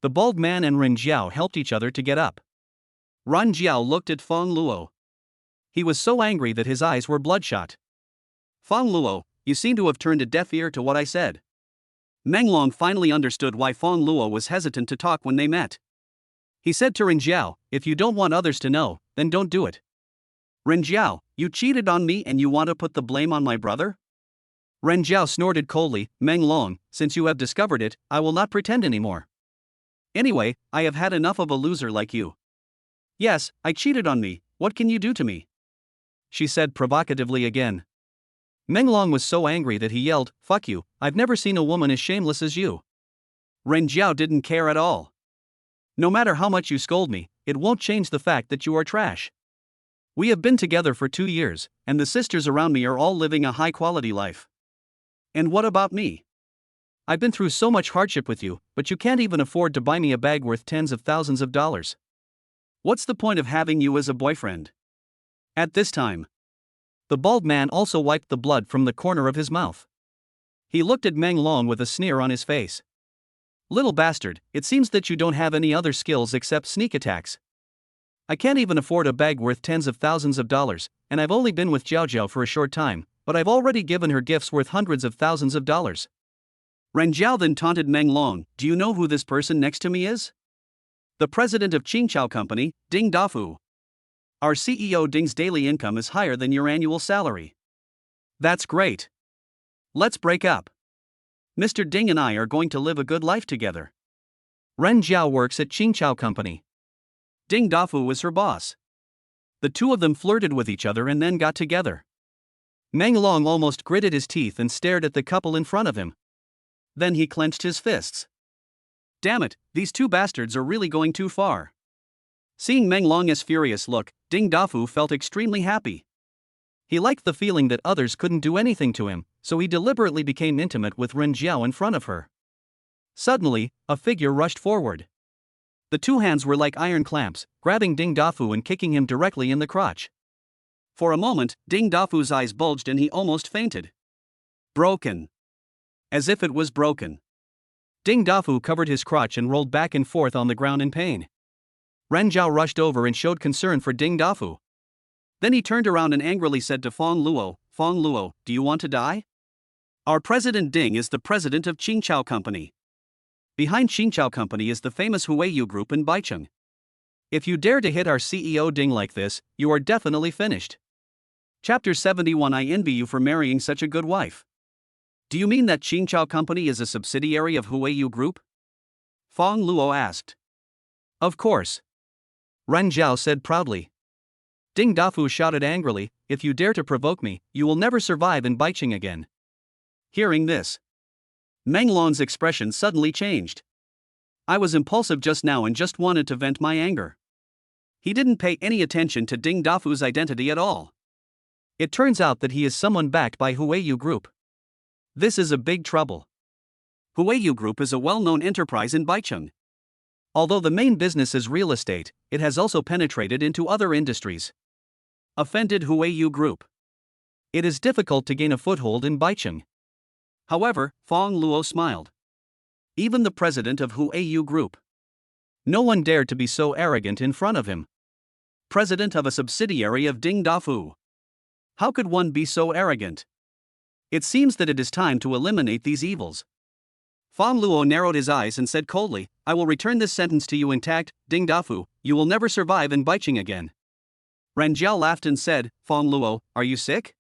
The bald man and Ren Zhao helped each other to get up. Ren Zhao looked at Fang Luo. He was so angry that his eyes were bloodshot. Fang Luo, you seem to have turned a deaf ear to what I said. Meng Long finally understood why Fang Luo was hesitant to talk when they met. He said to Ren Jiao, if you don't want others to know, then don't do it. Ren Jiao, you cheated on me and you want to put the blame on my brother? Ren Jiao snorted coldly, Meng Long, since you have discovered it, I will not pretend anymore. Anyway, I have had enough of a loser like you. Yes, I cheated on me, what can you do to me? She said provocatively again. Meng Long was so angry that he yelled, fuck you, I've never seen a woman as shameless as you. Ren Jiao didn't care at all. No matter how much you scold me, it won't change the fact that you are trash. We have been together for 2 years, and the sisters around me are all living a high-quality life. And what about me? I've been through so much hardship with you, but you can't even afford to buy me a bag worth tens of thousands of dollars. What's the point of having you as a boyfriend? At this time, the bald man also wiped the blood from the corner of his mouth. He looked at Meng Long with a sneer on his face. Little bastard, it seems that you don't have any other skills except sneak attacks. I can't even afford a bag worth tens of thousands of dollars, and I've only been with Jiao Jiao for a short time, but I've already given her gifts worth hundreds of thousands of dollars. Ren Jiao then taunted Meng Long, do you know who this person next to me is? The president of Qingchao Company, Ding Dafu. Our CEO Ding's daily income is higher than your annual salary. That's great. Let's break up. Mr. Ding and I are going to live a good life together. Ren Jiao works at Qingchao Company. Ding Dafu was her boss. The two of them flirted with each other and then got together. Meng Long almost gritted his teeth and stared at the couple in front of him. Then he clenched his fists. Damn it, these two bastards are really going too far. Seeing Meng Long's furious look, Ding Dafu felt extremely happy. He liked the feeling that others couldn't do anything to him, so he deliberately became intimate with Ren Jiao in front of her. Suddenly, a figure rushed forward. The two hands were like iron clamps, grabbing Ding Dafu and kicking him directly in the crotch. For a moment, Ding Dafu's eyes bulged and he almost fainted. Broken. As if it was broken. Ding Dafu covered his crotch and rolled back and forth on the ground in pain. Ren Jiao rushed over and showed concern for Ding Dafu. Then he turned around and angrily said to Fang Luo, do you want to die? Our president Ding is the president of Qingchao Company. Behind Qingchao Company is the famous Huiyu Group in Baicheng. If you dare to hit our CEO Ding like this, you are definitely finished. Chapter 71 I envy you for marrying such a good wife. Do you mean that Qingchao Company is a subsidiary of Huiyu Group? Fang Luo asked. Of course. Ren Jiao said proudly. Ding Dafu shouted angrily, if you dare to provoke me, you will never survive in Baicheng again. Hearing this, Meng Long's expression suddenly changed. I was impulsive just now and just wanted to vent my anger. He didn't pay any attention to Ding Dafu's identity at all. It turns out that he is someone backed by Huiyu Group. This is a big trouble. Huiyu Group is a well-known enterprise in Baicheng. Although the main business is real estate, it has also penetrated into other industries. Offended Huiyu Group. It is difficult to gain a foothold in Baicheng. However, Fang Luo smiled. Even the president of Huiyu Group. No one dared to be so arrogant in front of him. President of a subsidiary of Ding Dafu. How could one be so arrogant? It seems that it is time to eliminate these evils. Fang Luo narrowed his eyes and said coldly, I will return this sentence to you intact, Ding Dafu, you will never survive in Baicheng again. Ren Jiao laughed and said, Fang Luo, are you sick?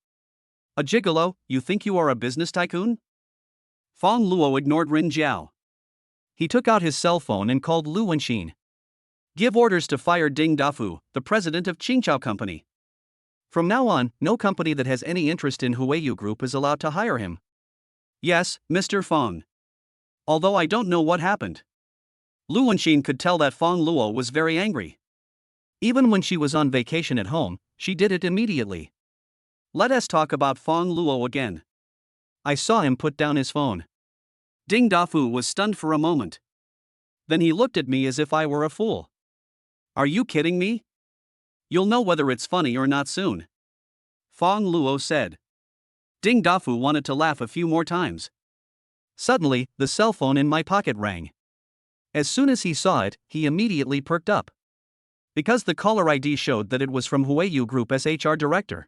A gigolo, you think you are a business tycoon? Fang Luo ignored Ren Jiao. He took out his cell phone and called Lu Wenxin. Give orders to fire Ding Dafu, the president of Qingchao Company. From now on, no company that has any interest in Huiyu Group is allowed to hire him. Yes, Mr. Fang. Although I don't know what happened. Lu Wenxin could tell that Fang Luo was very angry. Even when she was on vacation at home, she did it immediately. Let us talk about Fang Luo again. I saw him put down his phone. Ding Dafu was stunned for a moment. Then he looked at me as if I were a fool. Are you kidding me? You'll know whether it's funny or not soon. Fang Luo said. Ding Dafu wanted to laugh a few more times. Suddenly, the cell phone in my pocket rang. As soon as he saw it, he immediately perked up. Because the caller ID showed that it was from Huiyu Group's HR director.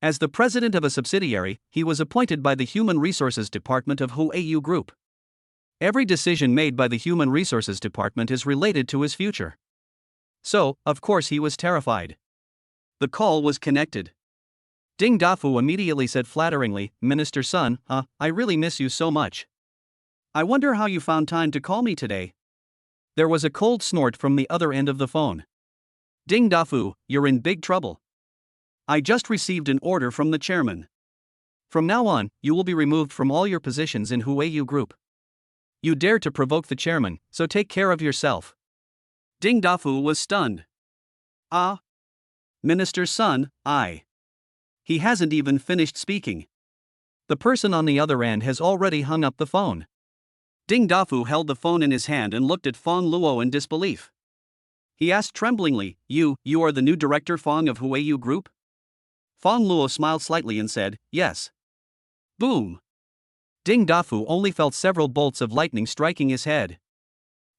As the president of a subsidiary, he was appointed by the Human Resources Department of Huayu Group. Every decision made by the Human Resources Department is related to his future. So, of course, he was terrified. The call was connected. Ding Dafu immediately said flatteringly, "Minister Sun, I really miss you so much. I wonder how you found time to call me today." There was a cold snort from the other end of the phone. Ding Dafu, you're in big trouble. I just received an order from the chairman. From now on, you will be removed from all your positions in Huayu Group. You dare to provoke the chairman, so take care of yourself. Ding Dafu was stunned. Minister Sun, He hasn't even finished speaking. The person on the other end has already hung up the phone. Ding Dafu held the phone in his hand and looked at Fang Luo in disbelief. He asked tremblingly, You are the new director Fang of Huayu Group? Fang Luo smiled slightly and said, Yes. Boom. Ding Dafu only felt several bolts of lightning striking his head.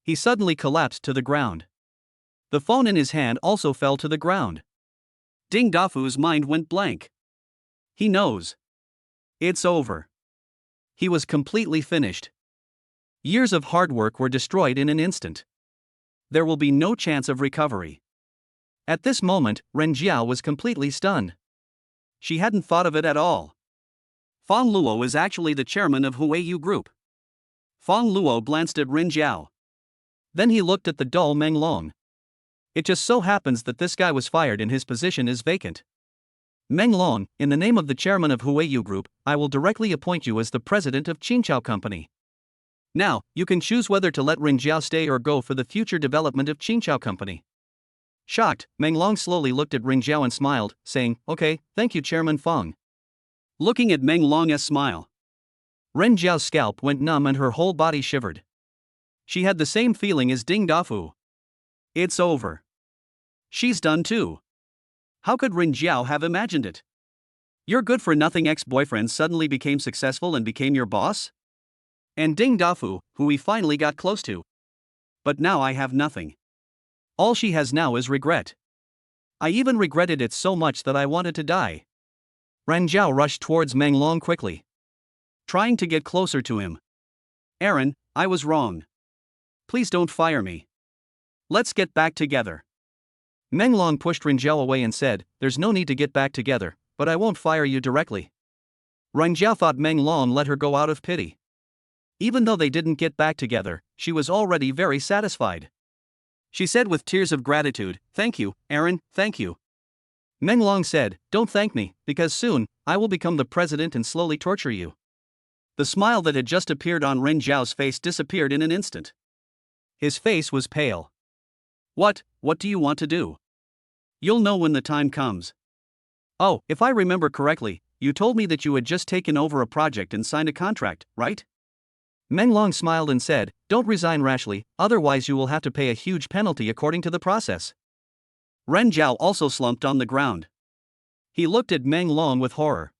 He suddenly collapsed to the ground. The phone in his hand also fell to the ground. Ding Dafu's mind went blank. He knows. It's over. He was completely finished. Years of hard work were destroyed in an instant. There will be no chance of recovery. At this moment, Ren Jiao was completely stunned. She hadn't thought of it at all. Fang Luo is actually the chairman of Huayu Group. Fang Luo glanced at Ren Jiao. Then he looked at the dull Meng Long. It just so happens that this guy was fired and his position is vacant. Meng Long, in the name of the chairman of Huayu Group, I will directly appoint you as the president of Qingqiao Company. Now, you can choose whether to let Ren Jiao stay or go for the future development of Qingqiao Company. Shocked, Meng Long slowly looked at Ren Jiao and smiled, saying, Okay, thank you Chairman Fang. Looking at Meng Long's smile, Ren Jiao's scalp went numb and her whole body shivered. She had the same feeling as Ding Dafu. It's over. She's done too. How could Ren Jiao have imagined it? Your good-for-nothing ex-boyfriend suddenly became successful and became your boss? And Ding Dafu, who he finally got close to. But now I have nothing. All she has now is regret. I even regretted it so much that I wanted to die. Ren Jiao rushed towards Meng Long quickly, trying to get closer to him. Aaron, I was wrong. Please don't fire me. Let's get back together. Meng Long pushed Ren Jiao away and said, There's no need to get back together, but I won't fire you directly. Ren Jiao thought Meng Long let her go out of pity. Even though they didn't get back together, she was already very satisfied. She said with tears of gratitude, Thank you, Aaron, thank you. Meng Long said, Don't thank me, because soon, I will become the president and slowly torture you. The smile that had just appeared on Ren Jiao's face disappeared in an instant. His face was pale. What do you want to do? You'll know when the time comes. Oh, if I remember correctly, you told me that you had just taken over a project and signed a contract, right? Meng Long smiled and said, Don't resign rashly, otherwise you will have to pay a huge penalty according to the process. Ren Jiao also slumped on the ground. He looked at Meng Long with horror.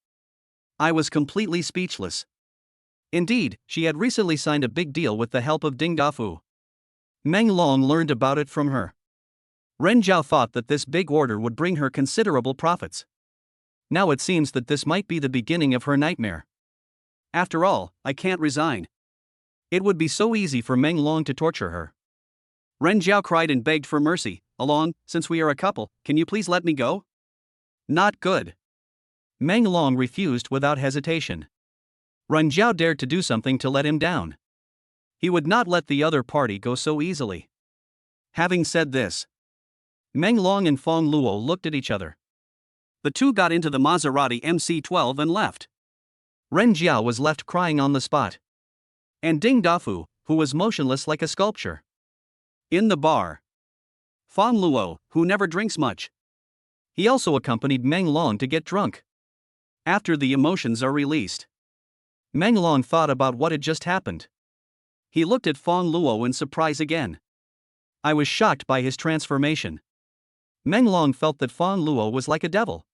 I was completely speechless. Indeed, she had recently signed a big deal with the help of Ding Dafu. Meng Long learned about it from her. Ren Jiao thought that this big order would bring her considerable profits. Now it seems that this might be the beginning of her nightmare. After all, I can't resign. It would be so easy for Meng Long to torture her. Ren Jiao cried and begged for mercy. Along, since we are a couple, can you please let me go? Not good. Meng Long refused without hesitation. Ren Jiao dared to do something to let him down. He would not let the other party go so easily. Having said this, Meng Long and Fang Luo looked at each other. The two got into the Maserati MC-12 and left. Ren Jiao was left crying on the spot. And Ding Dafu, who was motionless like a sculpture. In the bar, Fang Luo, who never drinks much. He also accompanied Meng Long to get drunk. After the emotions are released, Meng Long thought about what had just happened. He looked at Fang Luo in surprise again. I was shocked by his transformation. Meng Long felt that Fang Luo was like a devil.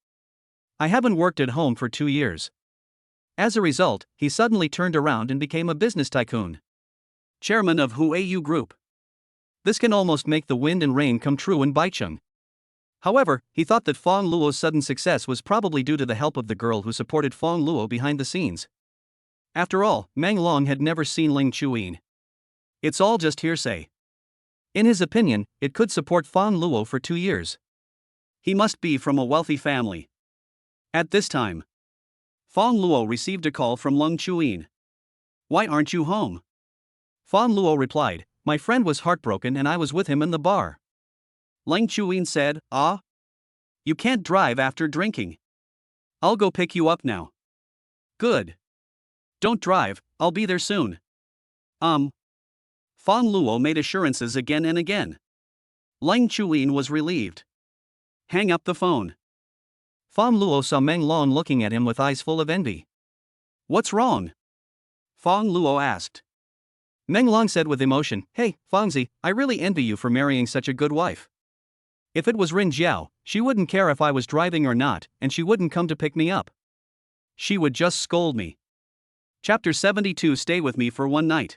I haven't worked at home for 2 years. As a result, he suddenly turned around and became a business tycoon. Chairman of Huayu Group. This can almost make the wind and rain come true in Baicheng. However, he thought that Fang Luo's sudden success was probably due to the help of the girl who supported Fang Luo behind the scenes. After all, Meng Long had never seen Ling Chuyin. It's all just hearsay. In his opinion, it could support Fang Luo for 2 years. He must be from a wealthy family. At this time, Fang Luo received a call from Ling Chuyin. Why aren't you home? Fang Luo replied, my friend was heartbroken and I was with him in the bar. Ling Chuyin said, ah? You can't drive after drinking. I'll go pick you up now. Good. Don't drive, I'll be there soon. Fang Luo made assurances again and again. Ling Chuyin was relieved. Hang up the phone. Fang Luo saw Meng Long looking at him with eyes full of envy. What's wrong? Fang Luo asked. Meng Long said with emotion, hey, Fangzi, I really envy you for marrying such a good wife. If it was Rin Jiao, she wouldn't care if I was driving or not, and she wouldn't come to pick me up. She would just scold me. Chapter 72. Stay with me for one night.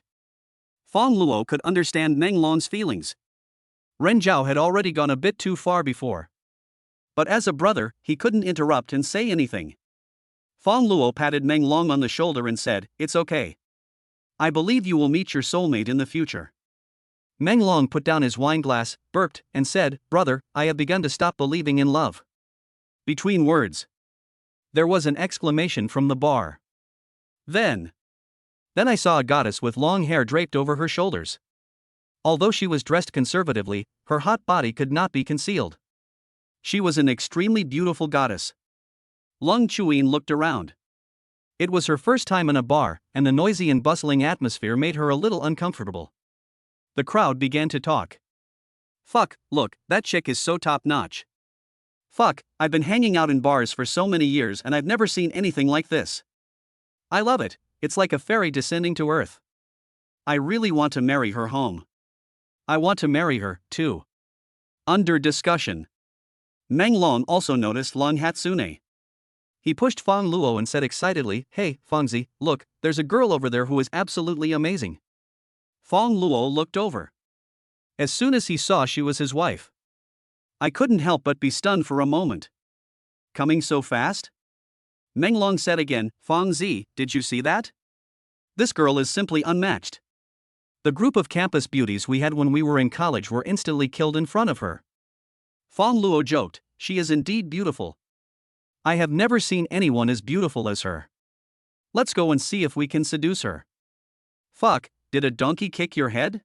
Fang Luo could understand Meng Long's feelings. Ren Jiao had already gone a bit too far before. But as a brother, he couldn't interrupt and say anything. Fang Luo patted Meng Long on the shoulder and said, it's okay. I believe you will meet your soulmate in the future. Meng Long put down his wine glass, burped, and said, brother, I have begun to stop believing in love. Between words, there was an exclamation from the bar. Then I saw a goddess with long hair draped over her shoulders. Although she was dressed conservatively, her hot body could not be concealed. She was an extremely beautiful goddess. Ling Chuyin looked around. It was her first time in a bar, and the noisy and bustling atmosphere made her a little uncomfortable. The crowd began to talk. Fuck, look, that chick is so top-notch. Fuck, I've been hanging out in bars for so many years and I've never seen anything like this. I love it, it's like a fairy descending to earth. I really want to marry her home. I want to marry her, too. Under discussion. Meng Long also noticed Long Hatsune. He pushed Fang Luo and said excitedly, hey, Fangzi, look, there's a girl over there who is absolutely amazing. Fang Luo looked over. As soon as he saw she was his wife, I couldn't help but be stunned for a moment. Coming so fast? Meng Long said again, Fangzi, did you see that? This girl is simply unmatched. The group of campus beauties we had when we were in college were instantly killed in front of her. Fang Luo joked, she is indeed beautiful. I have never seen anyone as beautiful as her. Let's go and see if we can seduce her. Fuck, did a donkey kick your head?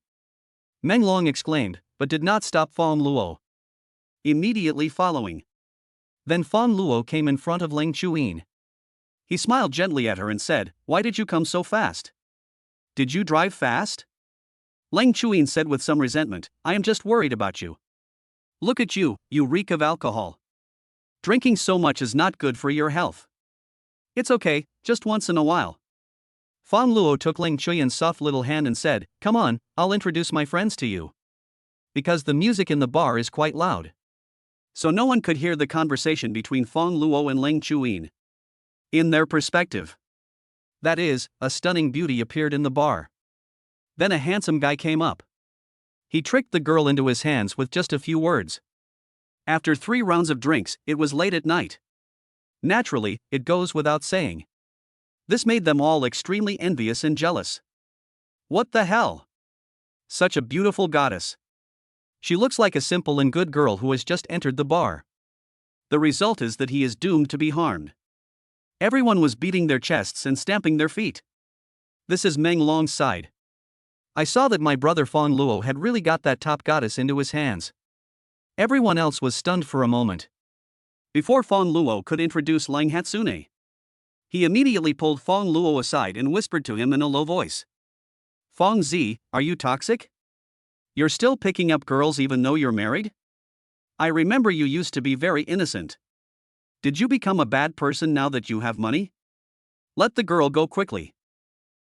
Meng Long exclaimed, but did not stop Fang Luo. Immediately following. Then Fang Luo came in front of Ling Chuyin. He smiled gently at her and said, why did you come so fast? Did you drive fast? Ling Chuyin said with some resentment, I am just worried about you. Look at you, you reek of alcohol. Drinking so much is not good for your health. It's okay, just once in a while. Fang Luo took Ling Chuyin's soft little hand and said, come on, I'll introduce my friends to you. Because the music in the bar is quite loud. So no one could hear the conversation between Fang Luo and Ling Chuyin. In their perspective. That is, a stunning beauty appeared in the bar. Then a handsome guy came up. He tricked the girl into his hands with just a few words. After 3 rounds of drinks, it was late at night. Naturally, it goes without saying. This made them all extremely envious and jealous. What the hell? Such a beautiful goddess. She looks like a simple and good girl who has just entered the bar. The result is that he is doomed to be harmed. Everyone was beating their chests and stamping their feet. This is Meng Long's side. I saw that my brother Fang Luo had really got that top goddess into his hands. Everyone else was stunned for a moment. Before Fang Luo could introduce Lang Hatsune, he immediately pulled Fang Luo aside and whispered to him in a low voice. Fang Zi, are you toxic? You're still picking up girls even though you're married? I remember you used to be very innocent. Did you become a bad person now that you have money? Let the girl go quickly.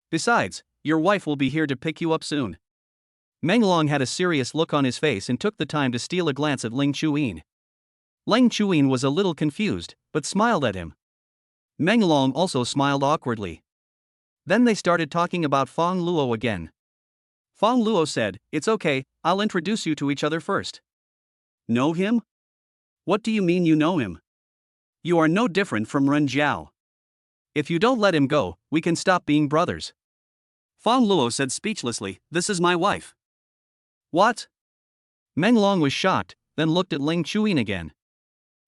Besides, your wife will be here to pick you up soon. Meng Long had a serious look on his face and took the time to steal a glance at Ling Chuyin. Ling Chuyin was a little confused, but smiled at him. Meng Long also smiled awkwardly. Then they started talking about Fang Luo again. Fang Luo said, it's okay, I'll introduce you to each other first. Know him? What do you mean you know him? You are no different from Ren Jiao. If you don't let him go, we can stop being brothers. Fang Luo said speechlessly, this is my wife. What? Meng Long was shocked, then looked at Ling Chuyin again.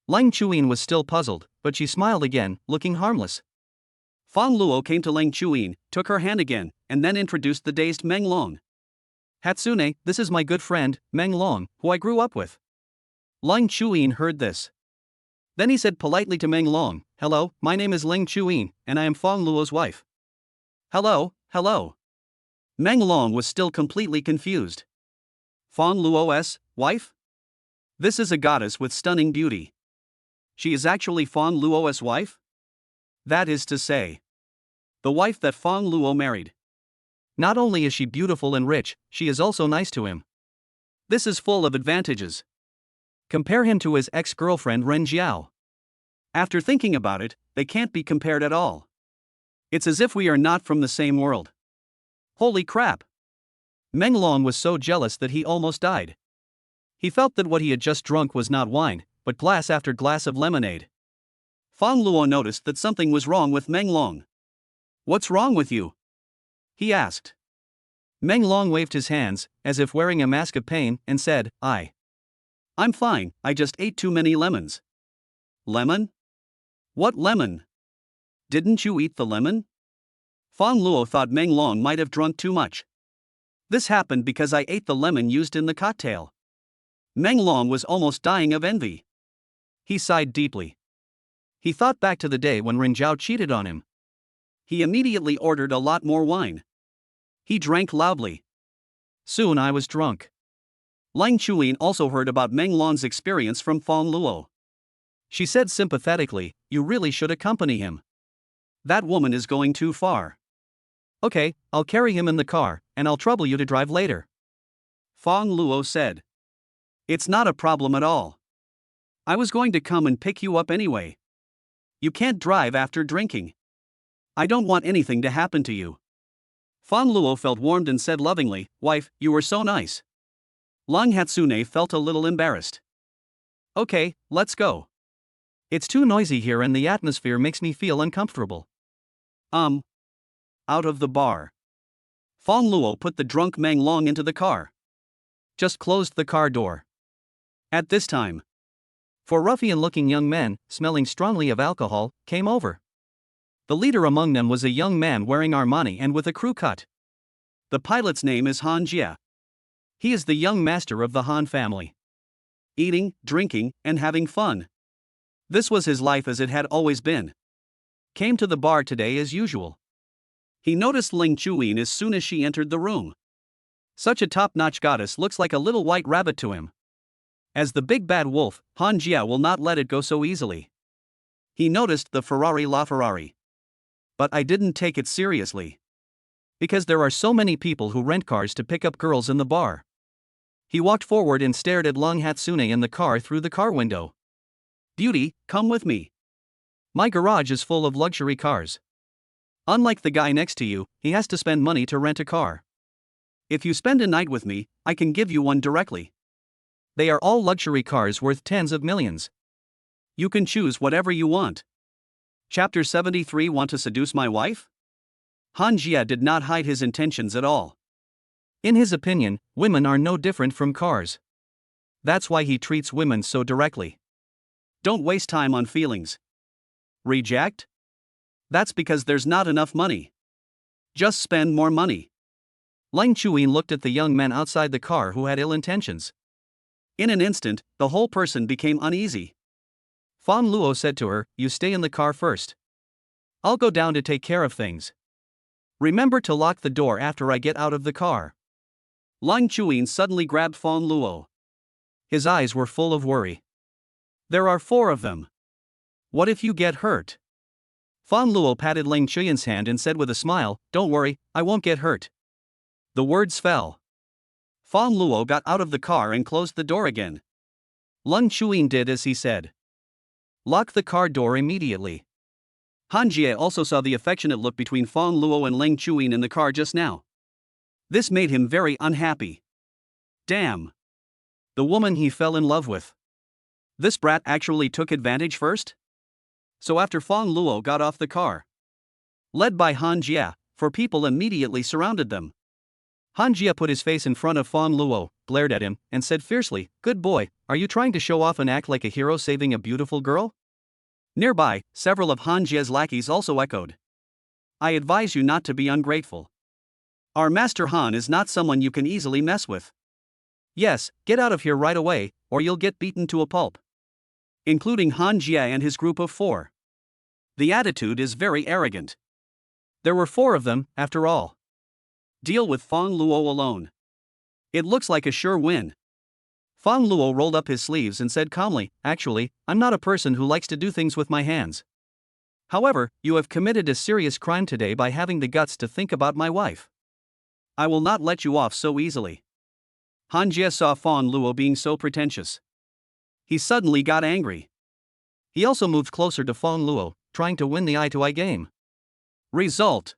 Ling Chuyin was still puzzled, but she smiled again, looking harmless. Fang Luo came to Ling Chuyin, took her hand again, and then introduced the dazed Meng Long. Hatsune, this is my good friend, Meng Long, who I grew up with. Ling Chuyin heard this. Then he said politely to Meng Long, hello, my name is Ling Chuyin, and I am Fang Luo's wife. Hello, hello. Meng Long was still completely confused. Fang Luo's wife? This is a goddess with stunning beauty. She is actually Fang Luo's wife? That is to say, the wife that Fang Luo married. Not only is she beautiful and rich, she is also nice to him. This is full of advantages. Compare him to his ex-girlfriend Ren Jiao. After thinking about it, they can't be compared at all. It's as if we are not from the same world. Holy crap! Meng Long was so jealous that he almost died. He felt that what he had just drunk was not wine, but glass after glass of lemonade. Fang Luo noticed that something was wrong with Meng Long. What's wrong with you? He asked. Meng Long waved his hands, as if wearing a mask of pain, and said, I'm fine, I just ate too many lemons. Lemon? What lemon? Didn't you eat the lemon? Fang Luo thought Meng Long might have drunk too much. This happened because I ate the lemon used in the cocktail. Meng Long was almost dying of envy. He sighed deeply. He thought back to the day when Ren Jiao cheated on him. He immediately ordered a lot more wine. He drank loudly. Soon I was drunk. Ling Chuyin also heard about Meng Long's experience from Fang Luo. She said sympathetically, you really should accompany him. That woman is going too far. Okay, I'll carry him in the car, and I'll trouble you to drive later. Fang Luo said. It's not a problem at all. I was going to come and pick you up anyway. You can't drive after drinking. I don't want anything to happen to you. Fang Luo felt warmed and said lovingly, wife, you were so nice. Lang Hatsune felt a little embarrassed. Okay, let's go. It's too noisy here and the atmosphere makes me feel uncomfortable. Out of the bar. Fang Luo put the drunk Meng Long into the car. Just closed the car door. At this time, 4 ruffian-looking young men, smelling strongly of alcohol, came over. The leader among them was a young man wearing Armani and with a crew cut. The pilot's name is Han Jia. He is the young master of the Han family. Eating, drinking, and having fun. This was his life as it had always been. Came to the bar today as usual. He noticed Ling Chuyin as soon as she entered the room. Such a top-notch goddess looks like a little white rabbit to him. As the big bad wolf, Han Jia will not let it go so easily. He noticed the Ferrari LaFerrari. But I didn't take it seriously. Because there are so many people who rent cars to pick up girls in the bar. He walked forward and stared at Lang Hatsune in the car through the car window. Beauty, come with me. My garage is full of luxury cars. Unlike the guy next to you, he has to spend money to rent a car. If you spend a night with me, I can give you one directly. They are all luxury cars worth tens of millions. You can choose whatever you want. Chapter 73. Want to seduce my wife? Han Jia did not hide his intentions at all. In his opinion, women are no different from cars. That's why he treats women so directly. Don't waste time on feelings. Reject? That's because there's not enough money. Just spend more money. Ling Chuyin looked at the young men outside the car who had ill intentions. In an instant, the whole person became uneasy. Fang Luo said to her, you stay in the car first. I'll go down to take care of things. Remember to lock the door after I get out of the car. Ling Chuyin suddenly grabbed Fang Luo. His eyes were full of worry. There are 4 of them. What if you get hurt? Fang Luo patted Ling Chuyin's hand and said with a smile, don't worry, I won't get hurt. The words fell. Fang Luo got out of the car and closed the door again. Ling Chuyin did as he said. Lock the car door immediately. Han Jie also saw the affectionate look between Fang Luo and Ling Chuyin in the car just now. This made him very unhappy. Damn. The woman he fell in love with. This brat actually took advantage first? So after Fang Luo got off the car, led by Han Jia, four people immediately surrounded them. Han Jia put his face in front of Fang Luo, glared at him, and said fiercely, "Good boy, are you trying to show off and act like a hero saving a beautiful girl?" Nearby, several of Han Jia's lackeys also echoed, "I advise you not to be ungrateful. Our Master Han is not someone you can easily mess with. Yes, get out of here right away, or you'll get beaten to a pulp." Including Han Jia and his group of four. The attitude is very arrogant. There were four of them, after all. Deal with Fang Luo alone. It looks like a sure win. Fang Luo rolled up his sleeves and said calmly, "Actually, I'm not a person who likes to do things with my hands. However, you have committed a serious crime today by having the guts to think about my wife. I will not let you off so easily." Han Jia saw Fang Luo being so pretentious. He suddenly got angry. He also moved closer to Fang Luo, trying to win the eye-to-eye game. Result.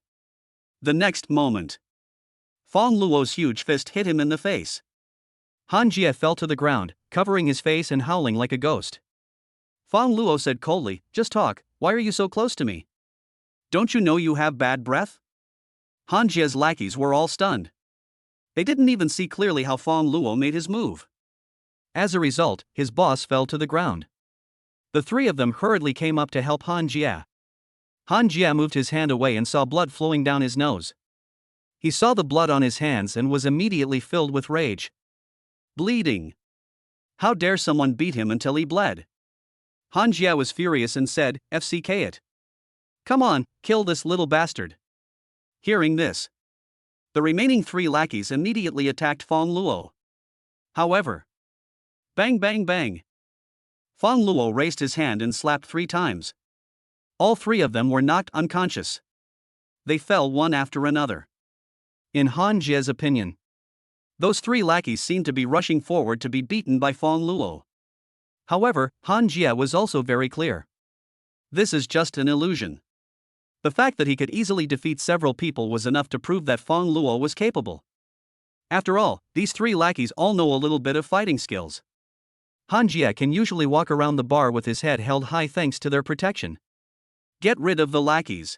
The next moment, Fang Luo's huge fist hit him in the face. Han Jia fell to the ground, covering his face and howling like a ghost. Fang Luo said coldly, "Just talk, why are you so close to me? Don't you know you have bad breath?" Han Jia's lackeys were all stunned. They didn't even see clearly how Fang Luo made his move. As a result, his boss fell to the ground. The three of them hurriedly came up to help Han Jia. Han Jia moved his hand away and saw blood flowing down his nose. He saw the blood on his hands and was immediately filled with rage. Bleeding. How dare someone beat him until he bled? Han Jia was furious and said, "FCK it. Come on, kill this little bastard." Hearing this, the remaining three lackeys immediately attacked Fang Luo. However, bang bang bang. Fang Luo raised his hand and slapped 3 times. All 3 of them were knocked unconscious. They fell one after another. In Han Jia's opinion, those 3 lackeys seemed to be rushing forward to be beaten by Fang Luo. However, Han Jia was also very clear. This is just an illusion. The fact that he could easily defeat several people was enough to prove that Fang Luo was capable. After all, these 3 lackeys all know a little bit of fighting skills. Han Jia can usually walk around the bar with his head held high thanks to their protection. Get rid of the lackeys.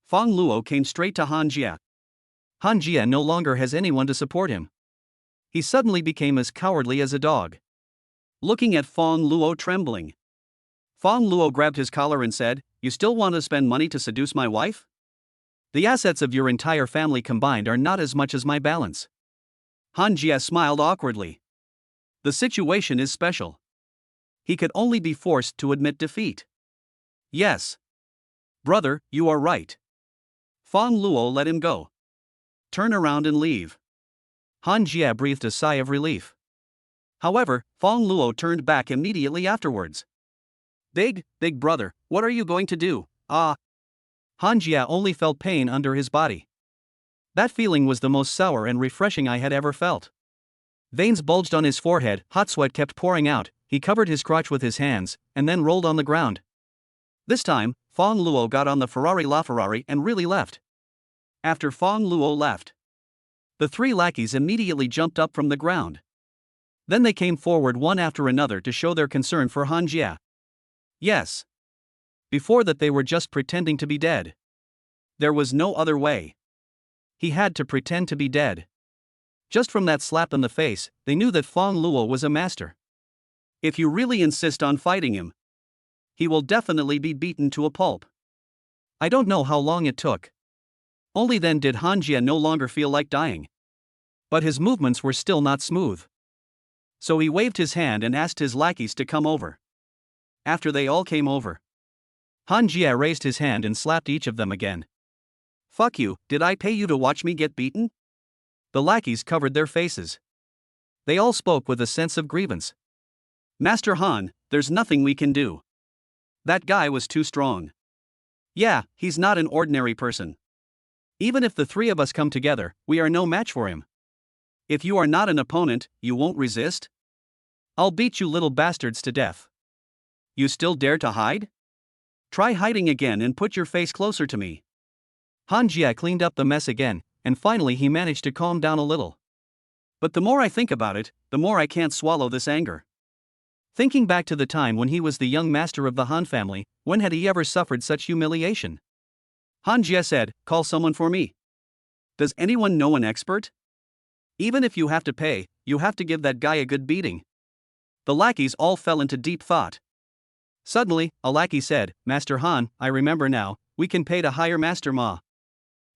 Fang Luo came straight to Han Jia. Han Jia no longer has anyone to support him. He suddenly became as cowardly as a dog. Looking at Fang Luo trembling, Fang Luo grabbed his collar and said, "You still want to spend money to seduce my wife? The assets of your entire family combined are not as much as my balance." Han Jia smiled awkwardly. The situation is special. He could only be forced to admit defeat. Yes. Brother, you are right. Fang Luo let him go. Turn around and leave. Han Jia breathed a sigh of relief. However, Fang Luo turned back immediately afterwards. Big brother, what are you going to do? Ah. Han Jia only felt pain under his body. That feeling was the most sour and refreshing I had ever felt. Veins bulged on his forehead, hot sweat kept pouring out, he covered his crotch with his hands, and then rolled on the ground. This time, Fang Luo got on the Ferrari and really left. After Fang Luo left, the 3 lackeys immediately jumped up from the ground. Then they came forward one after another to show their concern for Han Jia. Yes. Before that they were just pretending to be dead. There was no other way. He had to pretend to be dead. Just from that slap in the face, they knew that Fang Luo was a master. If you really insist on fighting him, he will definitely be beaten to a pulp. I don't know how long it took. Only then did Han Jia no longer feel like dying. But his movements were still not smooth. So he waved his hand and asked his lackeys to come over. After they all came over, Han Jia raised his hand and slapped each of them again. "Fuck you, did I pay you to watch me get beaten?" The lackeys covered their faces. They all spoke with a sense of grievance. "Master Han, there's nothing we can do. That guy was too strong. Yeah, he's not an ordinary person. Even if the 3 of us come together, we are no match for him. If you are not an opponent, you won't resist? I'll beat you little bastards to death. You still dare to hide? Try hiding again and put your face closer to me." Han Jia cleaned up the mess again, and finally he managed to calm down a little. But the more I think about it, the more I can't swallow this anger. Thinking back to the time when he was the young master of the Han family, when had he ever suffered such humiliation? Han Jie said, call someone for me. Does anyone know an expert? Even if you have to pay, you have to give that guy a good beating. The lackeys all fell into deep thought. Suddenly, a lackey said, Master Han, I remember now, we can pay to hire Master Ma.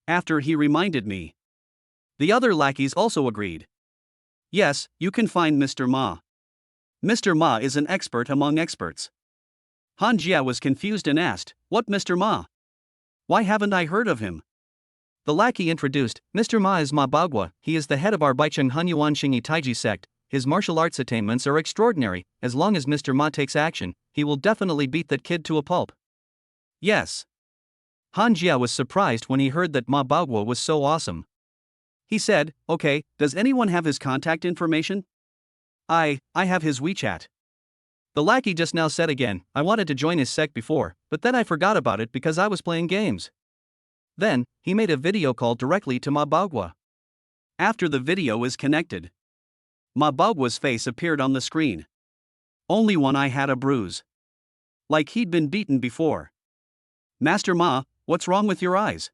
After he reminded me. The other lackeys also agreed. Yes, you can find Mr. Ma. Mr. Ma is an expert among experts. Han Jie was confused and asked, what Mr. Ma? Why haven't I heard of him? The lackey introduced, Mr. Ma is Ma Baogua, he is the head of our Baicheng Hunyuan Xingyi Taiji sect. His martial arts attainments are extraordinary. As long as Mr. Ma takes action, he will definitely beat that kid to a pulp. Yes. Han Jie was surprised when he heard that Ma Baogua was so awesome. He said, okay, does anyone have his contact information? I have his WeChat. The lackey just now said again, I wanted to join his sect before, but then I forgot about it because I was playing games. Then, he made a video call directly to Ma Baogua. After the video is connected, Ma Baogua's face appeared on the screen. Only one eye had a bruise. Like he'd been beaten before. Master Ma, what's wrong with your eyes?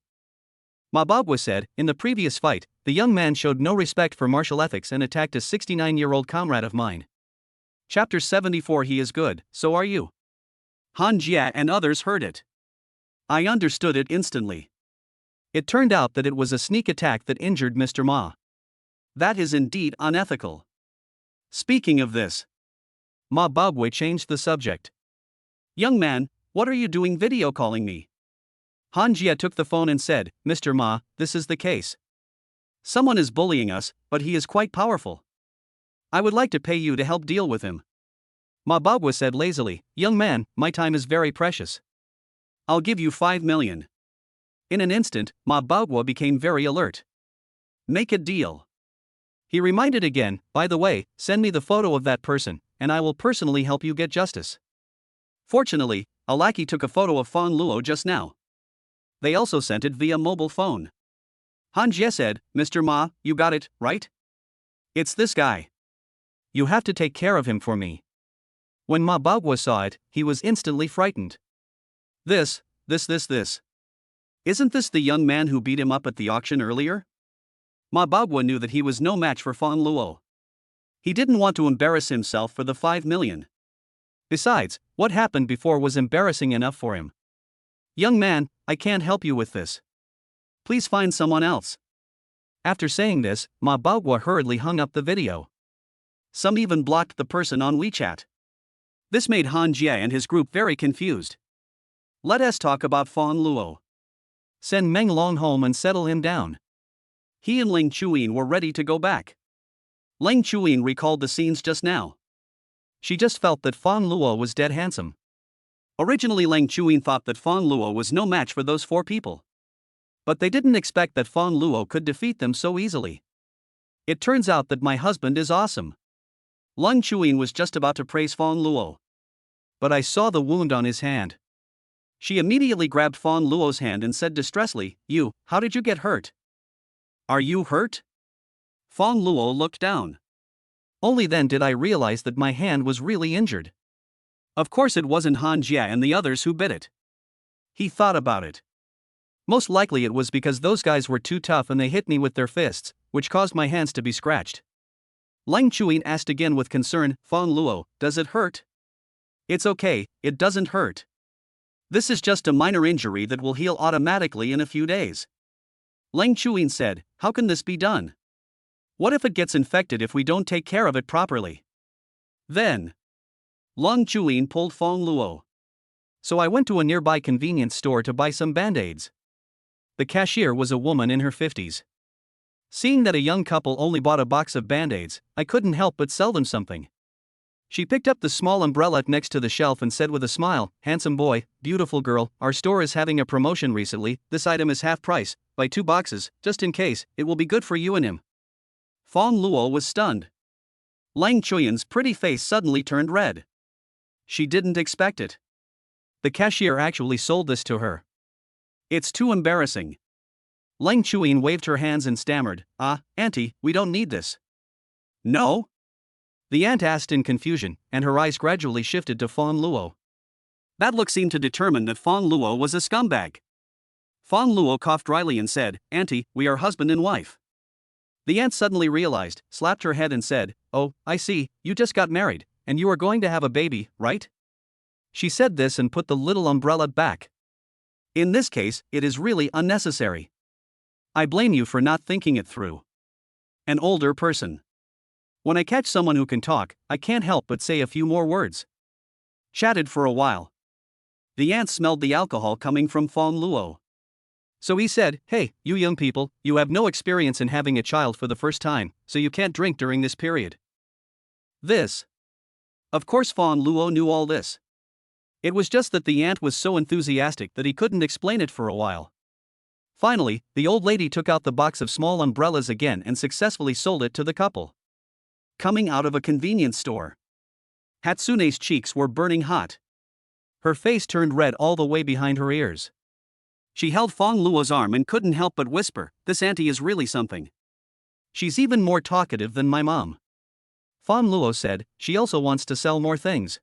Ma Baogua said, in the previous fight, the young man showed no respect for martial ethics and attacked a 69-year-old comrade of mine. Chapter 74. He is good, so are you. Han Jie and others heard it. I understood it instantly. It turned out that it was a sneak attack that injured Mr. Ma. That is indeed unethical. Speaking of this, Ma Baogua changed the subject. Young man, what are you doing video calling me? Han Jie took the phone and said, Mr. Ma, this is the case. Someone is bullying us, but he is quite powerful. I would like to pay you to help deal with him. Ma Baogua said lazily, young man, my time is very precious. I'll give you 5 million. In an instant, Ma Baogua became very alert. Make a deal. He reminded again, by the way, send me the photo of that person, and I will personally help you get justice. Fortunately, a lackey took a photo of Fang Luo just now. They also sent it via mobile phone. Han Jie said, Mr. Ma, you got it, right? It's this guy. You have to take care of him for me. When Ma Baogua saw it, he was instantly frightened. This. Isn't this the young man who beat him up at the auction earlier? Ma Baogua knew that he was no match for Fang Luo. He didn't want to embarrass himself for the 5 million. Besides, what happened before was embarrassing enough for him. Young man, I can't help you with this. Please find someone else. After saying this, Ma Baogua hurriedly hung up the video. Some even blocked the person on WeChat. This made Han Jie and his group very confused. Let us talk about Fang Luo. Send Meng Long home and settle him down. He and Ling Chuyin were ready to go back. Ling Chuyin recalled the scenes just now. She just felt that Fang Luo was dead handsome. Originally Ling Chuyin thought that Fang Luo was no match for those 4 people. But they didn't expect that Fang Luo could defeat them so easily. It turns out that my husband is awesome. Ling Chuyin was just about to praise Fang Luo. But I saw the wound on his hand. She immediately grabbed Fang Luo's hand and said distressfully, how did you get hurt? Are you hurt? Fang Luo looked down. Only then did I realize that my hand was really injured. Of course it wasn't Han Jie and the others who bit it. He thought about it. Most likely it was because those guys were too tough and they hit me with their fists, which caused my hands to be scratched. Ling Chuyin asked again with concern, Fang Luo, does it hurt? It's okay, it doesn't hurt. This is just a minor injury that will heal automatically in a few days. Ling Chuyin said, how can this be done? What if it gets infected if we don't take care of it properly? Then, Ling Chuyin pulled Fang Luo. So I went to a nearby convenience store to buy some band-aids. The cashier was a woman in her 50s. Seeing that a young couple only bought a box of band-aids, I couldn't help but sell them something. She picked up the small umbrella next to the shelf and said with a smile, handsome boy, beautiful girl, our store is having a promotion recently, this item is half price, buy 2 boxes, just in case, it will be good for you and him. Fang Luo was stunned. Ling Chuyin's pretty face suddenly turned red. She didn't expect it. The cashier actually sold this to her. It's too embarrassing. Ling Chuyin waved her hands and stammered, auntie, we don't need this. No? The aunt asked in confusion, and her eyes gradually shifted to Fang Luo. That look seemed to determine that Fang Luo was a scumbag. Fang Luo coughed dryly and said, "Auntie, we are husband and wife." The aunt suddenly realized, slapped her head and said, "Oh, I see, you just got married, and you are going to have a baby, right?" She said this and put the little umbrella back. In this case, it is really unnecessary. I blame you for not thinking it through. An older person. When I catch someone who can talk, I can't help but say a few more words. Chatted for a while. The aunt smelled the alcohol coming from Fang Luo. So he said, "Hey, you young people, you have no experience in having a child for the first time, so you can't drink during this period." This. Of course Fang Luo knew all this. It was just that the aunt was so enthusiastic that he couldn't explain it for a while. Finally, the old lady took out the box of small umbrellas again and successfully sold it to the couple. Coming out of a convenience store. Hatsune's cheeks were burning hot. Her face turned red all the way behind her ears. She held Fang Luo's arm and couldn't help but whisper, "This auntie is really something. She's even more talkative than my mom." Fang Luo said, "She also wants to sell more things.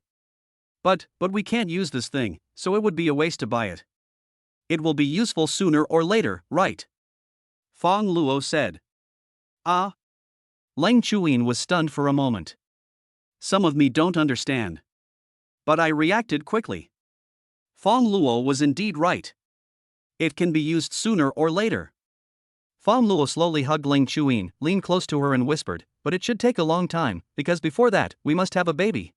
But we can't use this thing, so it would be a waste to buy it. It will be useful sooner or later, right?" Fang Luo said. "Ah." Lang Chuyin was stunned for a moment. "Some of me don't understand." But I reacted quickly. Fang Luo was indeed right. It can be used sooner or later. Fang Luo slowly hugged Lang Chuyin, leaned close to her and whispered, "But it should take a long time, because before that, we must have a baby."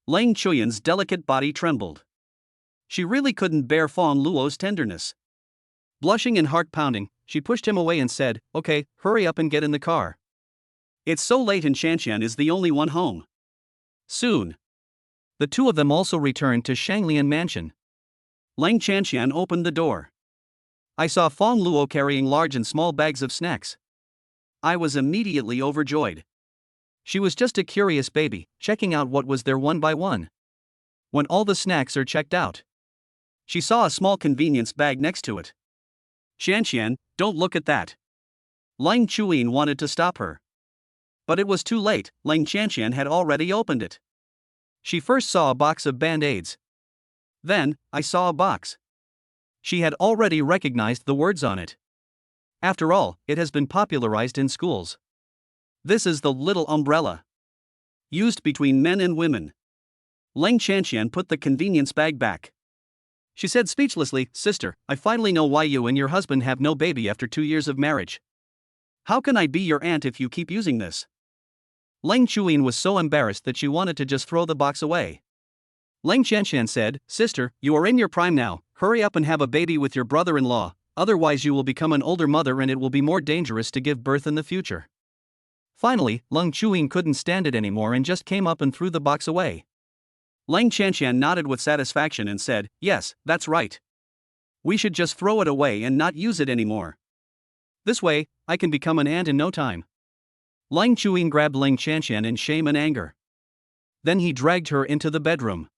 Lang Chuyin's delicate body trembled. She really couldn't bear Fang Luo's tenderness. Blushing and heart-pounding, she pushed him away and said, "Okay, hurry up and get in the car. It's so late and Shanshan is the only one home." Soon. The two of them also returned to Shanglian Mansion. Lang Shanshan opened the door. I saw Fang Luo carrying large and small bags of snacks. I was immediately overjoyed. She was just a curious baby, checking out what was there one by one. When all the snacks are checked out, she saw a small convenience bag next to it. "Shanshan, don't look at that." Lang Chuyin wanted to stop her. But it was too late, Lang Shanshan had already opened it. She first saw a box of Band-Aids. Then, I saw a box. She had already recognized the words on it. After all, it has been popularized in schools. This is the little umbrella. Used between men and women. Lang Shanshan put the convenience bag back. She said speechlessly, "Sister, I finally know why you and your husband have no baby after 2 years of marriage. How can I be your aunt if you keep using this?" Lang Chuyin was so embarrassed that she wanted to just throw the box away. Lang Shanshan said, "Sister, you are in your prime now, hurry up and have a baby with your brother-in-law, otherwise you will become an older mother and it will be more dangerous to give birth in the future." Finally, Lang Chuyin couldn't stand it anymore and just came up and threw the box away. Lang Shanshan nodded with satisfaction and said, "Yes, that's right. We should just throw it away and not use it anymore. This way, I can become an aunt in no time." Lang Chuyin grabbed Lang Shanshan in shame and anger. Then he dragged her into the bedroom.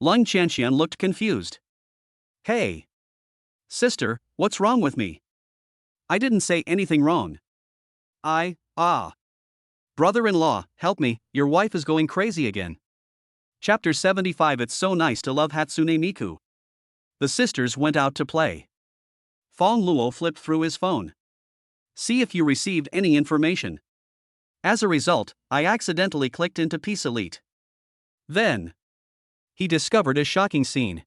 Lang Shanshan looked confused. "Hey! Sister, what's wrong with me? I didn't say anything wrong. Brother-in-law, help me, your wife is going crazy again." Chapter 75. It's so nice to love Hatsune Miku. The sisters went out to play. Fang Luo flipped through his phone. See if you received any information. As a result, I accidentally clicked into Peace Elite. Then, he discovered a shocking scene.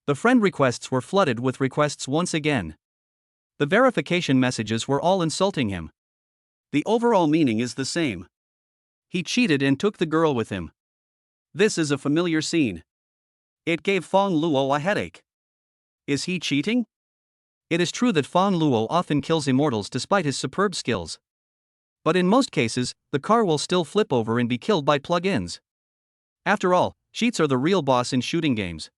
The friend requests were flooded with requests once again. The verification messages were all insulting him. The overall meaning is the same. He cheated and took the girl with him. This is a familiar scene. It gave Fang Luo a headache. Is he cheating? It is true that Fang Luo often kills immortals despite his superb skills. But in most cases, the car will still flip over and be killed by plug-ins. After all, cheats are the real boss in shooting games.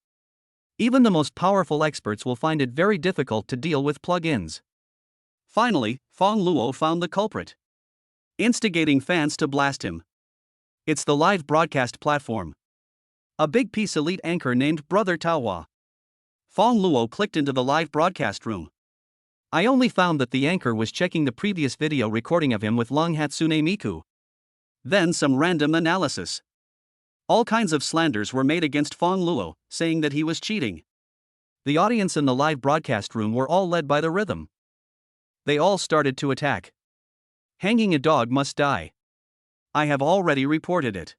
Even the most powerful experts will find it very difficult to deal with plug-ins. Finally, Fang Luo found the culprit, instigating fans to blast him. It's the live broadcast platform. A big Peace Elite anchor named Brother Taohua. Fang Luo clicked into the live broadcast room. I only found that the anchor was checking the previous video recording of him with Long Hatsune Miku. Then some random analysis. All kinds of slanders were made against Fang Luo, saying that he was cheating. The audience in the live broadcast room were all led by the rhythm. They all started to attack. Hanging a dog must die. I have already reported it.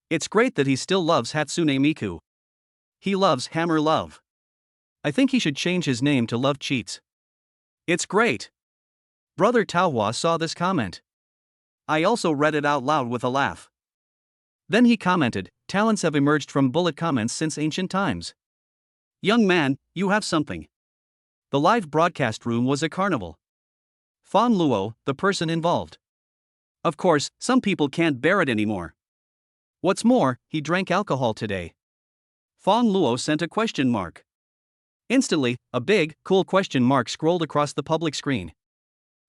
It's great that he still loves Hatsune Miku. He loves Hammer Love. I think he should change his name to Love Cheats. It's great. Brother Taohua saw this comment. I also read it out loud with a laugh. Then he commented, talents have emerged from bullet comments since ancient times. Young man, you have something. The live broadcast room was a carnival. Fang Luo, the person involved. Of course, some people can't bear it anymore. What's more, he drank alcohol today. Fang Luo sent a question mark. Instantly, a big, cool question mark scrolled across the public screen.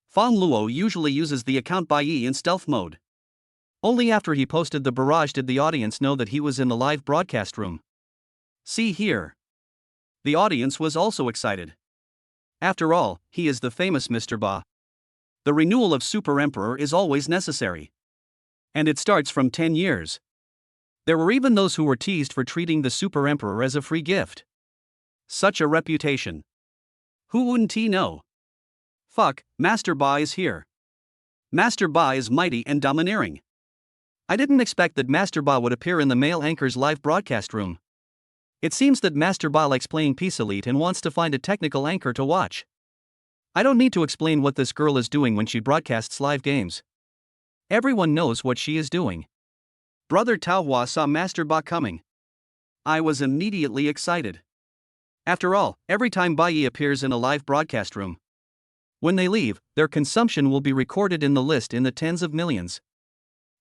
Fang Luo usually uses the account Bai in stealth mode. Only after he posted the barrage did the audience know that he was in the live broadcast room. See here. The audience was also excited. After all, he is the famous Mr. Ba. The renewal of Super Emperor is always necessary. And it starts from 10 years. There were even those who were teased for treating the Super Emperor as a free gift. Such a reputation. Who wouldn't he know? Fuck, Master Ba is here. Master Ba is mighty and domineering. I didn't expect that Master Ba would appear in the male anchor's live broadcast room. It seems that Master Ba likes playing Peace Elite and wants to find a technical anchor to watch. I don't need to explain what this girl is doing when she broadcasts live games. Everyone knows what she is doing. Brother Taohua saw Master Ba coming. I was immediately excited. After all, every time Bai appears in a live broadcast room, when they leave, their consumption will be recorded in the list in the tens of millions.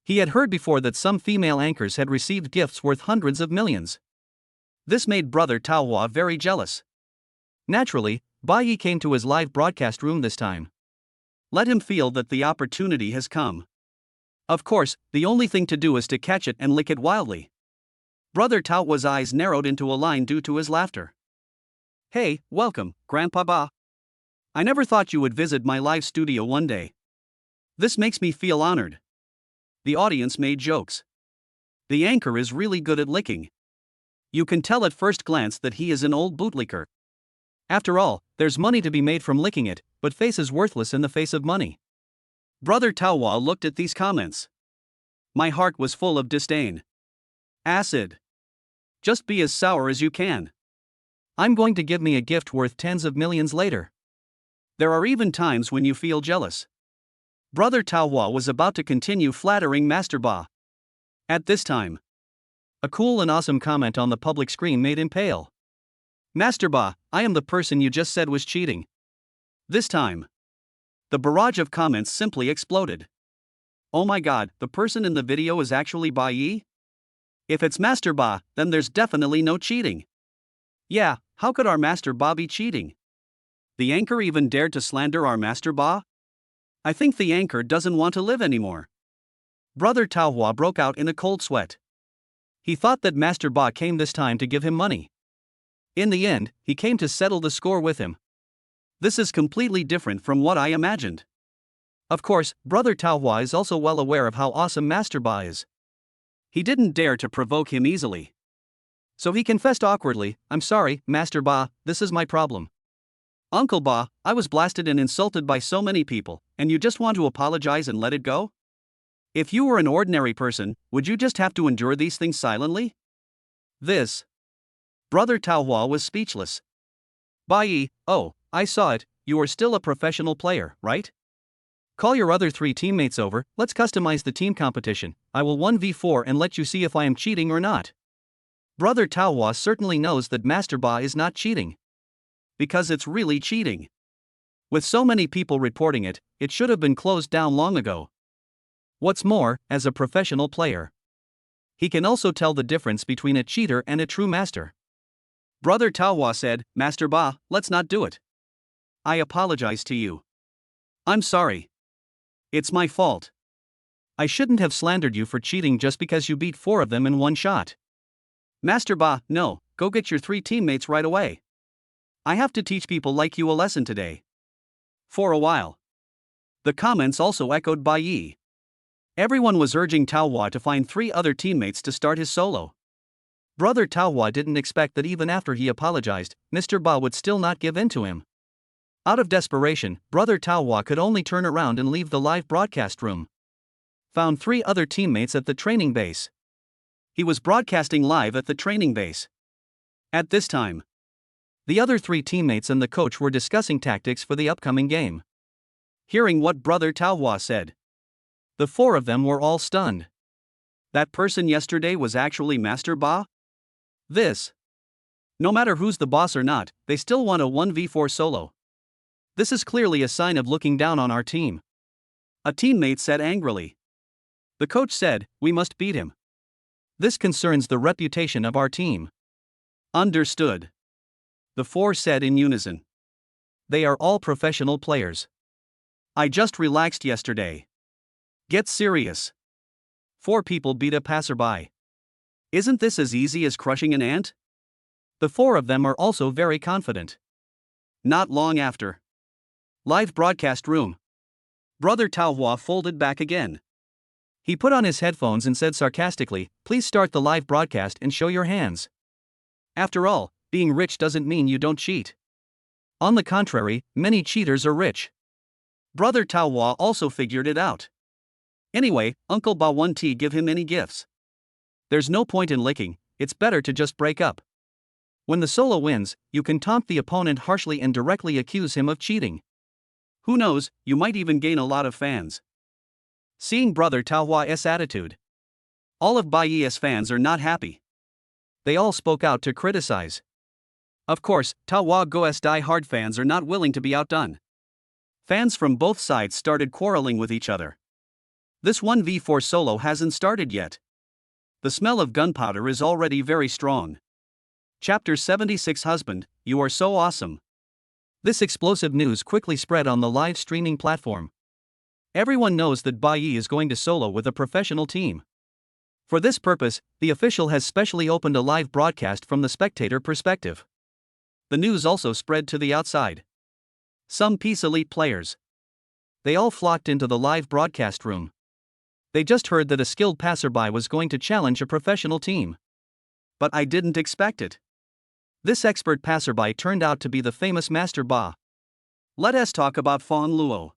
He had heard before that some female anchors had received gifts worth hundreds of millions. This made Brother Taohua very jealous. Naturally, Bai came to his live broadcast room this time. Let him feel that the opportunity has come. Of course, the only thing to do is to catch it and lick it wildly. Brother Taohua's eyes narrowed into a line due to his laughter. Hey, welcome, Grandpa Ba. I never thought you would visit my live studio one day. This makes me feel honored. The audience made jokes. The anchor is really good at licking. You can tell at first glance that he is an old bootlicker. After all, there's money to be made from licking it, but face is worthless in the face of money. Brother Taohua looked at these comments. My heart was full of disdain. Acid. Just be as sour as you can. I'm going to give me a gift worth tens of millions later. There are even times when you feel jealous. Brother Taohua was about to continue flattering Master Ba. At this time, a cool and awesome comment on the public screen made him pale. Master Ba, I am the person you just said was cheating. This time, the barrage of comments simply exploded. Oh my god, the person in the video is actually Bai? If it's Master Ba, then there's definitely no cheating. Yeah, how could our Master Ba be cheating? The anchor even dared to slander our Master Ba? I think the anchor doesn't want to live anymore. Brother Taohua broke out in a cold sweat. He thought that Master Ba came this time to give him money. In the end, he came to settle the score with him. This is completely different from what I imagined. Of course, Brother Taohua is also well aware of how awesome Master Ba is. He didn't dare to provoke him easily. So he confessed awkwardly, I'm sorry, Master Ba, this is my problem. Uncle Ba, I was blasted and insulted by so many people, and you just want to apologize and let it go? If you were an ordinary person, would you just have to endure these things silently? Brother Taohua was speechless. Bai, oh, I saw it, you are still a professional player, right? Call your other 3 teammates over, let's customize the team competition, I will 1v4 and let you see if I am cheating or not. Brother Taohua certainly knows that Master Ba is not cheating. Because it's really cheating. With so many people reporting it, it should have been closed down long ago. What's more, as a professional player, he can also tell the difference between a cheater and a true master. Brother Taohua said, Master Ba, let's not do it. I apologize to you. I'm sorry. It's my fault. I shouldn't have slandered you for cheating just because you beat 4 of them in one shot. Master Ba, no, go get your 3 teammates right away. I have to teach people like you a lesson today. For a while, the comments also echoed Bai. Everyone was urging Tao Hua to find 3 other teammates to start his solo. Brother Tao Hua didn't expect that even after he apologized, Mr. Ba would still not give in to him. Out of desperation, Brother Tao Hua could only turn around and leave the live broadcast room. Found 3 other teammates at the training base. He was broadcasting live at the training base. At this time, the other 3 teammates and the coach were discussing tactics for the upcoming game. Hearing what Brother Tao Hua said, the 4 of them were all stunned. That person yesterday was actually Master Ba? This. No matter who's the boss or not, they still want a 1v4 solo. This is clearly a sign of looking down on our team. A teammate said angrily. The coach said, we must beat him. This concerns the reputation of our team. Understood. The 4 said in unison. They are all professional players. I just relaxed yesterday. Get serious. 4 people beat a passerby. Isn't this as easy as crushing an ant? The 4 of them are also very confident. Not long after. Live broadcast room. Brother Tao Hua folded back again. He put on his headphones and said sarcastically, please start the live broadcast and show your hands. After all, being rich doesn't mean you don't cheat. On the contrary, many cheaters are rich. Brother Tao Hua also figured it out. Anyway, Uncle Ba won't give him any gifts. There's no point in licking, it's better to just break up. When the solo wins, you can taunt the opponent harshly and directly accuse him of cheating. Who knows, you might even gain a lot of fans. Seeing Brother Tao Hua's attitude, all of Bai's fans are not happy. They all spoke out to criticize. Of course, Tao Hua Go's die-hard fans are not willing to be outdone. Fans from both sides started quarreling with each other. This 1v4 solo hasn't started yet. The smell of gunpowder is already very strong. Chapter 76 Husband, you are so awesome. This explosive news quickly spread on the live streaming platform. Everyone knows that Bai is going to solo with a professional team. For this purpose, the official has specially opened a live broadcast from the spectator perspective. The news also spread to the outside. Some Peace Elite players. They all flocked into the live broadcast room. They just heard that a skilled passerby was going to challenge a professional team. But I didn't expect it. This expert passerby turned out to be the famous Master Ba. Let us talk about Fang Luo.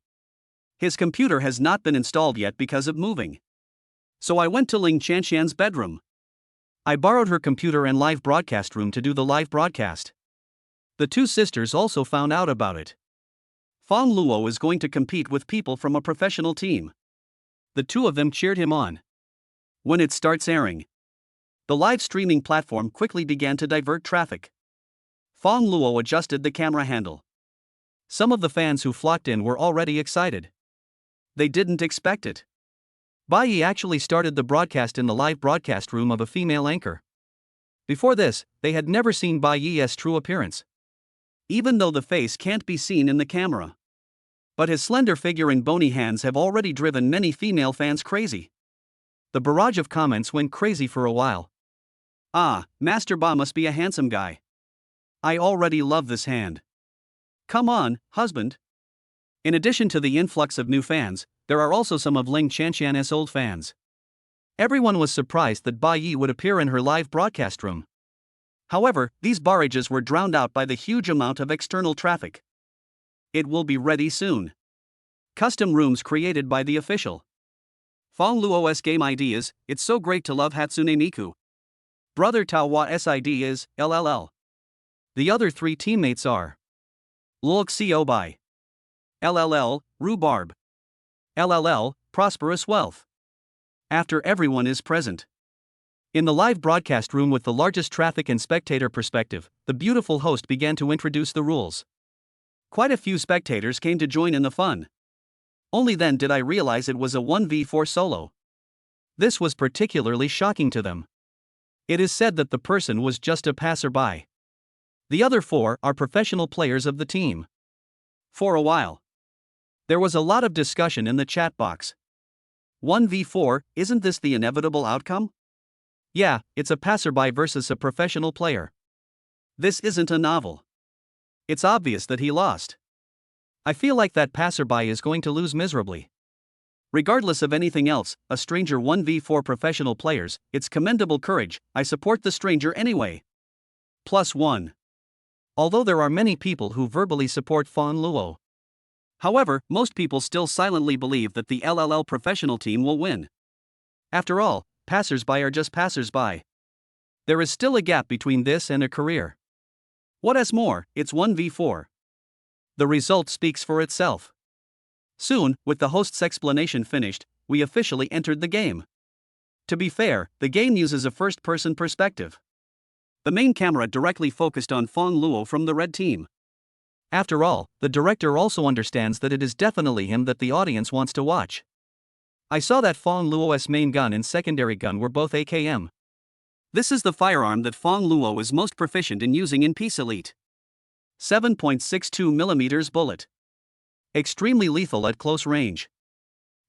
His computer has not been installed yet because of moving. So I went to Ling Chanshan's bedroom. I borrowed her computer and live broadcast room to do the live broadcast. The 2 sisters also found out about it. Fang Luo is going to compete with people from a professional team. The 2 of them cheered him on. When it starts airing, the live streaming platform quickly began to divert traffic. Fang Luo adjusted the camera handle. Some of the fans who flocked in were already excited. They didn't expect it. Bai actually started the broadcast in the live broadcast room of a female anchor. Before this, they had never seen Bai's true appearance. Even though the face can't be seen in the camera. But his slender figure and bony hands have already driven many female fans crazy. The barrage of comments went crazy for a while. Ah, Master Ba must be a handsome guy. I already love this hand. Come on, husband. In addition to the influx of new fans, there are also some of Ling Chanshan's old fans. Everyone was surprised that Bai would appear in her live broadcast room. However, these barrages were drowned out by the huge amount of external traffic. It will be ready soon. Custom rooms created by the official. Fang Luo's game ideas, it's so great to love Hatsune Miku. Brother Tao Hua's ID is, LLL. The other 3 teammates are Lulk Xio Bai. LLL, Rhubarb. LLL, Prosperous Wealth. After everyone is present. In the live broadcast room with the largest traffic and spectator perspective, the beautiful host began to introduce the rules. Quite a few spectators came to join in the fun. Only then did I realize it was a 1v4 solo. This was particularly shocking to them. It is said that the person was just a passerby. The other 4 are professional players of the team. For a while, there was a lot of discussion in the chat box. 1v4, isn't this the inevitable outcome? Yeah, it's a passerby versus a professional player. This isn't a novel. It's obvious that he lost. I feel like that passerby is going to lose miserably. Regardless of anything else, a stranger 1v4 professional players, it's commendable courage, I support the stranger anyway. +1. Although there are many people who verbally support Fang Luo. However, most people still silently believe that the LLL professional team will win. After all, passers-by are just passers-by. There is still a gap between this and a career. What is more, it's 1v4. The result speaks for itself. Soon, with the host's explanation finished, we officially entered the game. To be fair, the game uses a first-person perspective. The main camera directly focused on Fang Luo from the red team. After all, the director also understands that it is definitely him that the audience wants to watch. I saw that Fang Luo's main gun and secondary gun were both AKM. This is the firearm that Fang Luo is most proficient in using in Peace Elite. 7.62mm bullet. Extremely lethal at close range.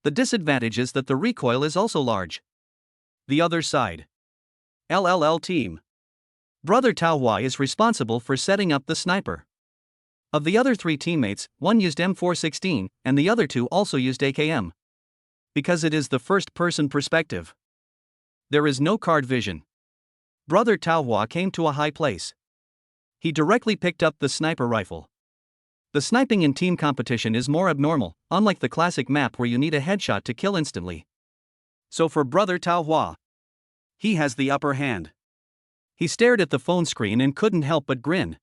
The disadvantage is that the recoil is also large. The other side. LLL team. Brother Tao Hua is responsible for setting up the sniper. Of the other 3 teammates, one used M416, and the other 2 also used AKM. Because it is the first-person perspective. There is no card vision. Brother Tao Hua came to a high place. He directly picked up the sniper rifle. The sniping in team competition is more abnormal, unlike the classic map where you need a headshot to kill instantly. So for Brother Tao Hua, he has the upper hand. He stared at the phone screen and couldn't help but grin.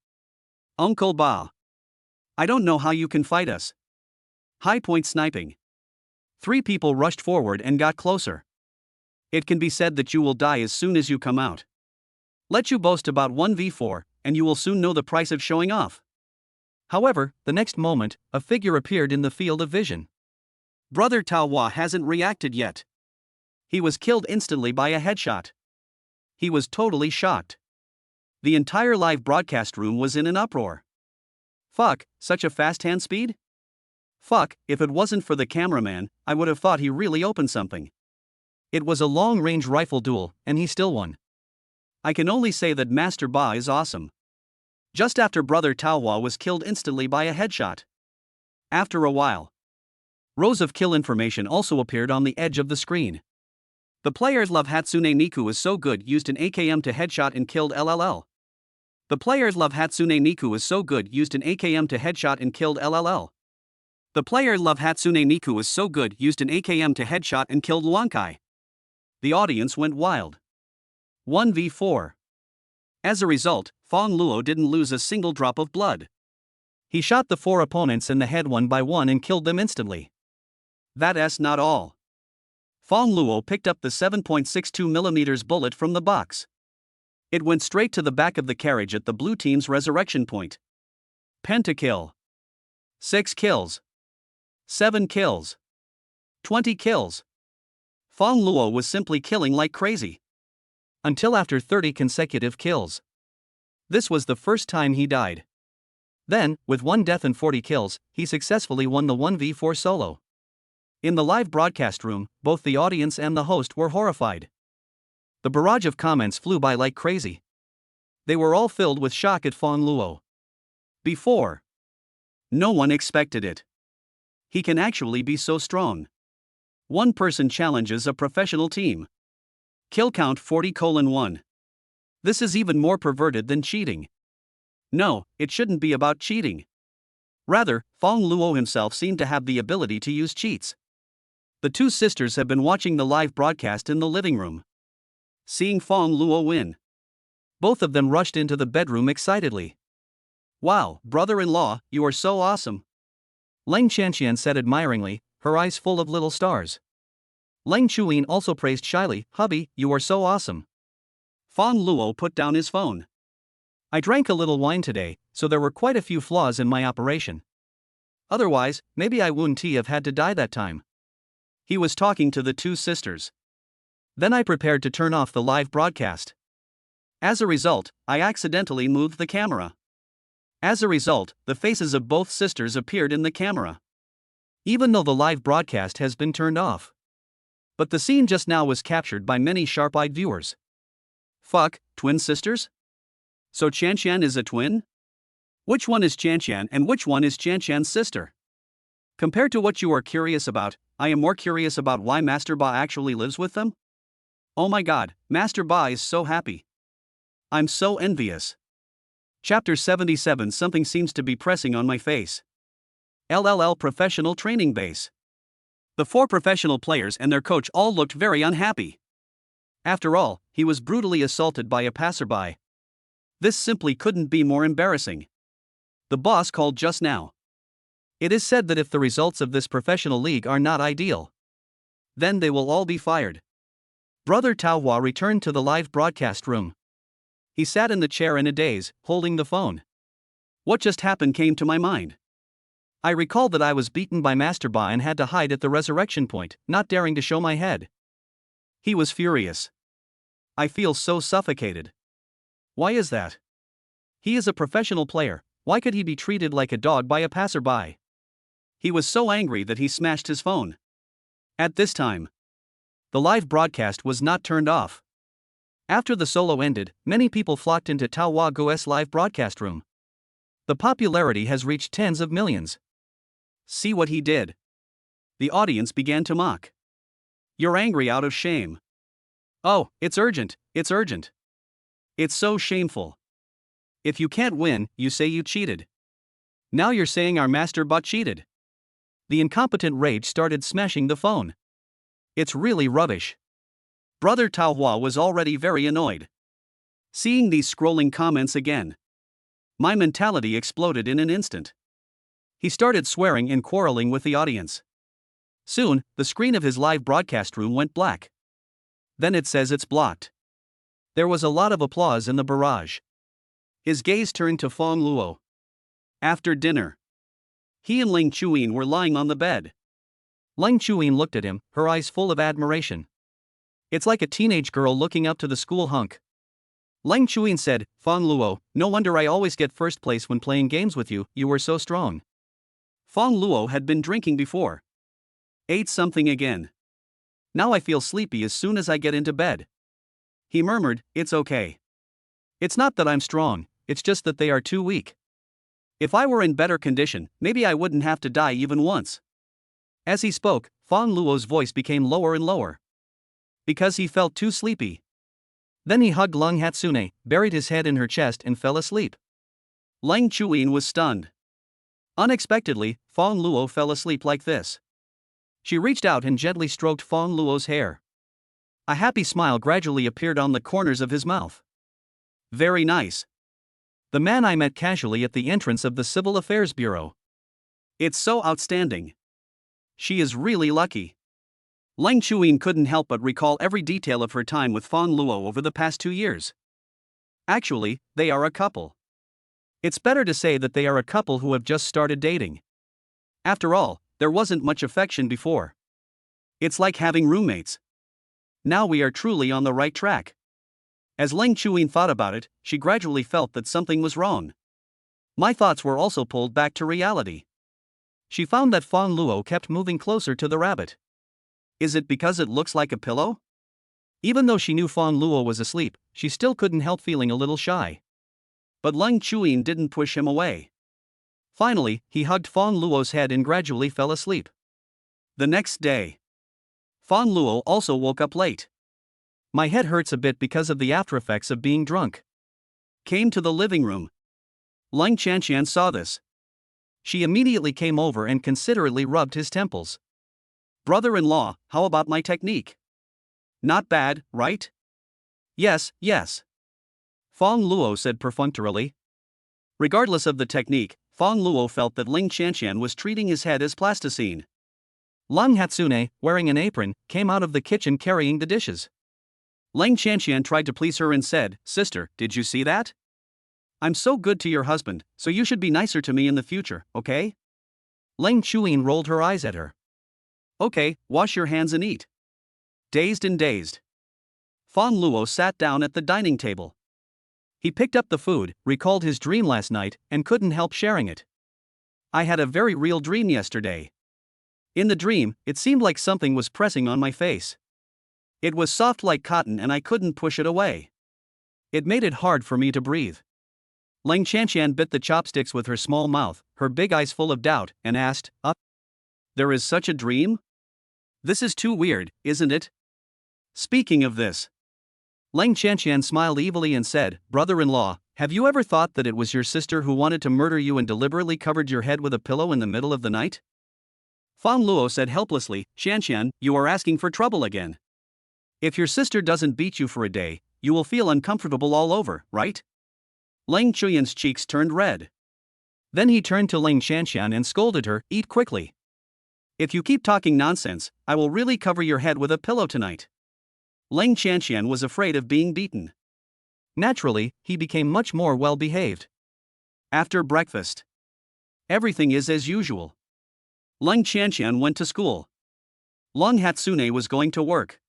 Uncle Ba. I don't know how you can fight us. High point sniping. 3 people rushed forward and got closer. It can be said that you will die as soon as you come out. Let you boast about 1v4, and you will soon know the price of showing off. However, the next moment, a figure appeared in the field of vision. Brother Tao Hua hasn't reacted yet. He was killed instantly by a headshot. He was totally shocked. The entire live broadcast room was in an uproar. Fuck, such a fast hand speed? Fuck, if it wasn't for the cameraman, I would have thought he really opened something. It was a long-range rifle duel, and he still won. I can only say that Master Ba is awesome. Just after Brother Tao Hua was killed instantly by a headshot. After a while, rows of kill information also appeared on the edge of the screen. The player's love Hatsune Miku is so good used an AKM to headshot and killed LLL. The player's love Hatsune Miku is so good used an AKM to headshot and killed LLL. The player's love Hatsune Miku is so good used an AKM to headshot and killed Luankai. The audience went wild. 1v4. As a result, Fang Luo didn't lose a single drop of blood. He shot the 4 opponents in the head one by one and killed them instantly. That's not all. Fang Luo picked up the 7.62mm bullet from the box. It went straight to the back of the carriage at the blue team's resurrection point. Pentakill. 6 kills. 7 kills. 20 kills. Fang Luo was simply killing like crazy. Until after 30 consecutive kills. This was the first time he died. Then, with 1 death and 40 kills, he successfully won the 1v4 solo. In the live broadcast room, both the audience and the host were horrified. The barrage of comments flew by like crazy. They were all filled with shock at Fang Luo. Before, no one expected it. He can actually be so strong. One person challenges a professional team. Kill count 40:1. This is even more perverted than cheating. No, it shouldn't be about cheating. Rather, Fang Luo himself seemed to have the ability to use cheats. The 2 sisters have been watching the live broadcast in the living room. Seeing Fang Luo win, both of them rushed into the bedroom excitedly. Wow, brother-in-law, you are so awesome. Leng Qianqian said admiringly, her eyes full of little stars. Leng Chuyin also praised shyly, hubby, you are so awesome. Fang Luo put down his phone. I drank a little wine today, so there were quite a few flaws in my operation. Otherwise, maybe I wouldn't have had to die that time. He was talking to the 2 sisters. Then I prepared to turn off the live broadcast. As a result, I accidentally moved the camera. As a result, the faces of both sisters appeared in the camera. Even though the live broadcast has been turned off. But the scene just now was captured by many sharp-eyed viewers. Fuck, twin sisters? So Qianqian is a twin? Which one is Qianqian and which one is Qianqian's sister? Compared to what you are curious about, I am more curious about why Master Ba actually lives with them. Oh my god, Master Ba is so happy. I'm so envious. Chapter 77. Something seems to be pressing on my face. LLL Professional Training Base. The four professional players and their coach all looked very unhappy. After all, he was brutally assaulted by a passerby. This simply couldn't be more embarrassing. The boss called just now. It is said that if the results of this professional league are not ideal, then they will all be fired. Brother Tao Hua returned to the live broadcast room. He sat in the chair in a daze, holding the phone. What just happened came to my mind. I recalled that I was beaten by Master Ba and had to hide at the resurrection point, not daring to show my head. He was furious. I feel so suffocated. Why is that? He is a professional player, why could he be treated like a dog by a passerby? He was so angry that he smashed his phone. At this time, the live broadcast was not turned off. After the solo ended, many people flocked into Tao Hua Go's live broadcast room. The popularity has reached tens of millions. See what he did. The audience began to mock. You're angry out of shame. Oh, it's urgent, it's urgent. It's so shameful. If you can't win, you say you cheated. Now you're saying our Master Ba cheated. The incompetent rage started smashing the phone. It's really rubbish. Brother Tao Hua was already very annoyed. Seeing these scrolling comments again, my mentality exploded in an instant. He started swearing and quarreling with the audience. Soon, the screen of his live broadcast room went black. Then it says it's blocked. There was a lot of applause in the barrage. His gaze turned to Fang Luo. After dinner, he and Ling Chuyin were lying on the bed. Ling Chuyin looked at him, her eyes full of admiration. It's like a teenage girl looking up to the school hunk. Ling Chuyin said, Fang Luo, no wonder I always get first place when playing games with you, you were so strong. Fang Luo had been drinking before. Ate something again. Now I feel sleepy as soon as I get into bed. He murmured, it's okay. It's not that I'm strong, it's just that they are too weak. If I were in better condition, maybe I wouldn't have to die even once. As he spoke, Fang Luo's voice became lower and lower. Because he felt too sleepy. Then he hugged Lung Hatsune, buried his head in her chest and fell asleep. Ling Chuyin was stunned. Unexpectedly, Fang Luo fell asleep like this. She reached out and gently stroked Fang Luo's hair. A happy smile gradually appeared on the corners of his mouth. Very nice. The man I met casually at the entrance of the Civil Affairs Bureau. It's so outstanding. She is really lucky. Ling Chuyin couldn't help but recall every detail of her time with Fang Luo over the past 2 years. Actually, they are a couple. It's better to say that they are a couple who have just started dating. After all, there wasn't much affection before. It's like having roommates. Now we are truly on the right track. As Ling Chuyin thought about it, she gradually felt that something was wrong. My thoughts were also pulled back to reality. She found that Fang Luo kept moving closer to the rabbit. Is it because it looks like a pillow? Even though she knew Fang Luo was asleep, she still couldn't help feeling a little shy. But Ling Chuyin didn't push him away. Finally, he hugged Fang Luo's head and gradually fell asleep. The next day, Fang Luo also woke up late. My head hurts a bit because of the aftereffects of being drunk. Came to the living room. Ling Chanqian saw this. She immediately came over and considerately rubbed his temples. Brother-in-law, how about my technique? Not bad, right? Yes, yes. Fang Luo said perfunctorily. Regardless of the technique, Fang Luo felt that Ling Chanqian was treating his head as plasticine. Lung Hatsune, wearing an apron, came out of the kitchen carrying the dishes. Ling Chanqian tried to please her and said, Sister, did you see that? I'm so good to your husband, so you should be nicer to me in the future, okay? Ling Chuyin rolled her eyes at her. Okay, wash your hands and eat. Dazed and dazed, Fang Luo sat down at the dining table. He picked up the food, recalled his dream last night, and couldn't help sharing it. I had a very real dream yesterday. In the dream, it seemed like something was pressing on my face. It was soft like cotton and I couldn't push it away. It made it hard for me to breathe. Ling Chanqian bit the chopsticks with her small mouth, her big eyes full of doubt, and asked, There is such a dream? This is too weird, isn't it? Speaking of this, Lang Chanqian smiled evilly and said, "Brother-in-law, have you ever thought that it was your sister who wanted to murder you and deliberately covered your head with a pillow in the middle of the night?" Fang Luo said helplessly, "Shanqian, you are asking for trouble again. If your sister doesn't beat you for a day, you will feel uncomfortable all over, right?" Lang Chuyan's cheeks turned red. Then he turned to Lang Chanqian and scolded her, "Eat quickly. If you keep talking nonsense, I will really cover your head with a pillow tonight." Lang Chanqian was afraid of being beaten. Naturally, he became much more well-behaved. After breakfast, everything is as usual. Lang Chanqian went to school. Long Hatsune was going to work.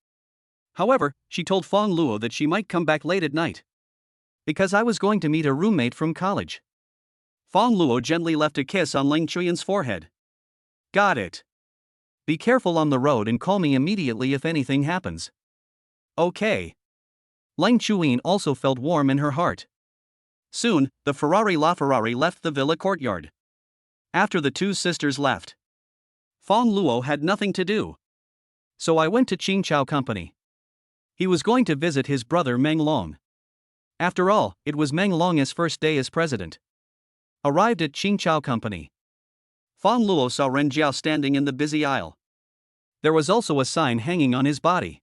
However, she told Fang Luo that she might come back late at night. Because I was going to meet a roommate from college. Fang Luo gently left a kiss on Lang Chuyan's forehead. Got it. Be careful on the road and call me immediately if anything happens. Okay. Lang Chuyin also felt warm in her heart. Soon, the LaFerrari left the villa courtyard. After the two sisters left, Fang Luo had nothing to do. So I went to Qingchao Company. He was going to visit his brother Meng Long. After all, it was Meng Long's first day as president. Arrived at Qingchao Company, Fang Luo saw Ren Jiao standing in the busy aisle. There was also a sign hanging on his body.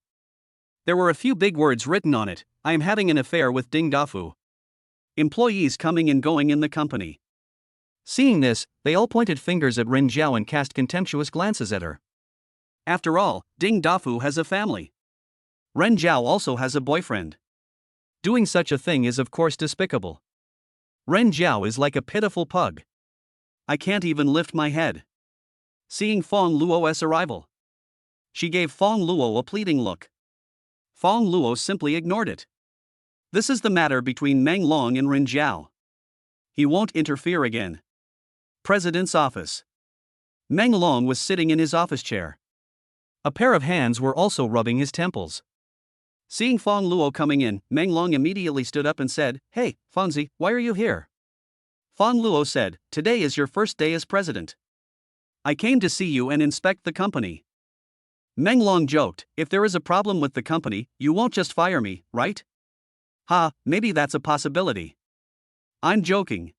There were a few big words written on it: "I am having an affair with Ding Dafu." Employees coming and going in the company. Seeing this, they all pointed fingers at Ren Jiao and cast contemptuous glances at her. After all, Ding Dafu has a family. Ren Jiao also has a boyfriend. Doing such a thing is of course despicable. Ren Jiao is like a pitiful pug. I can't even lift my head. Seeing Fang Luo's arrival, she gave Fang Luo a pleading look. Fang Luo simply ignored it. This is the matter between Meng Long and Ren Jiao. He won't interfere again. President's office. Meng Long was sitting in his office chair. A pair of hands were also rubbing his temples. Seeing Fang Luo coming in, Meng Long immediately stood up and said, "Hey, Fangzi, why are you here?" Fang Luo said, "Today is your first day as president. I came to see you and inspect the company." Meng Long joked, "If there is a problem with the company, you won't just fire me, right?" "Ha, maybe that's a possibility. I'm joking."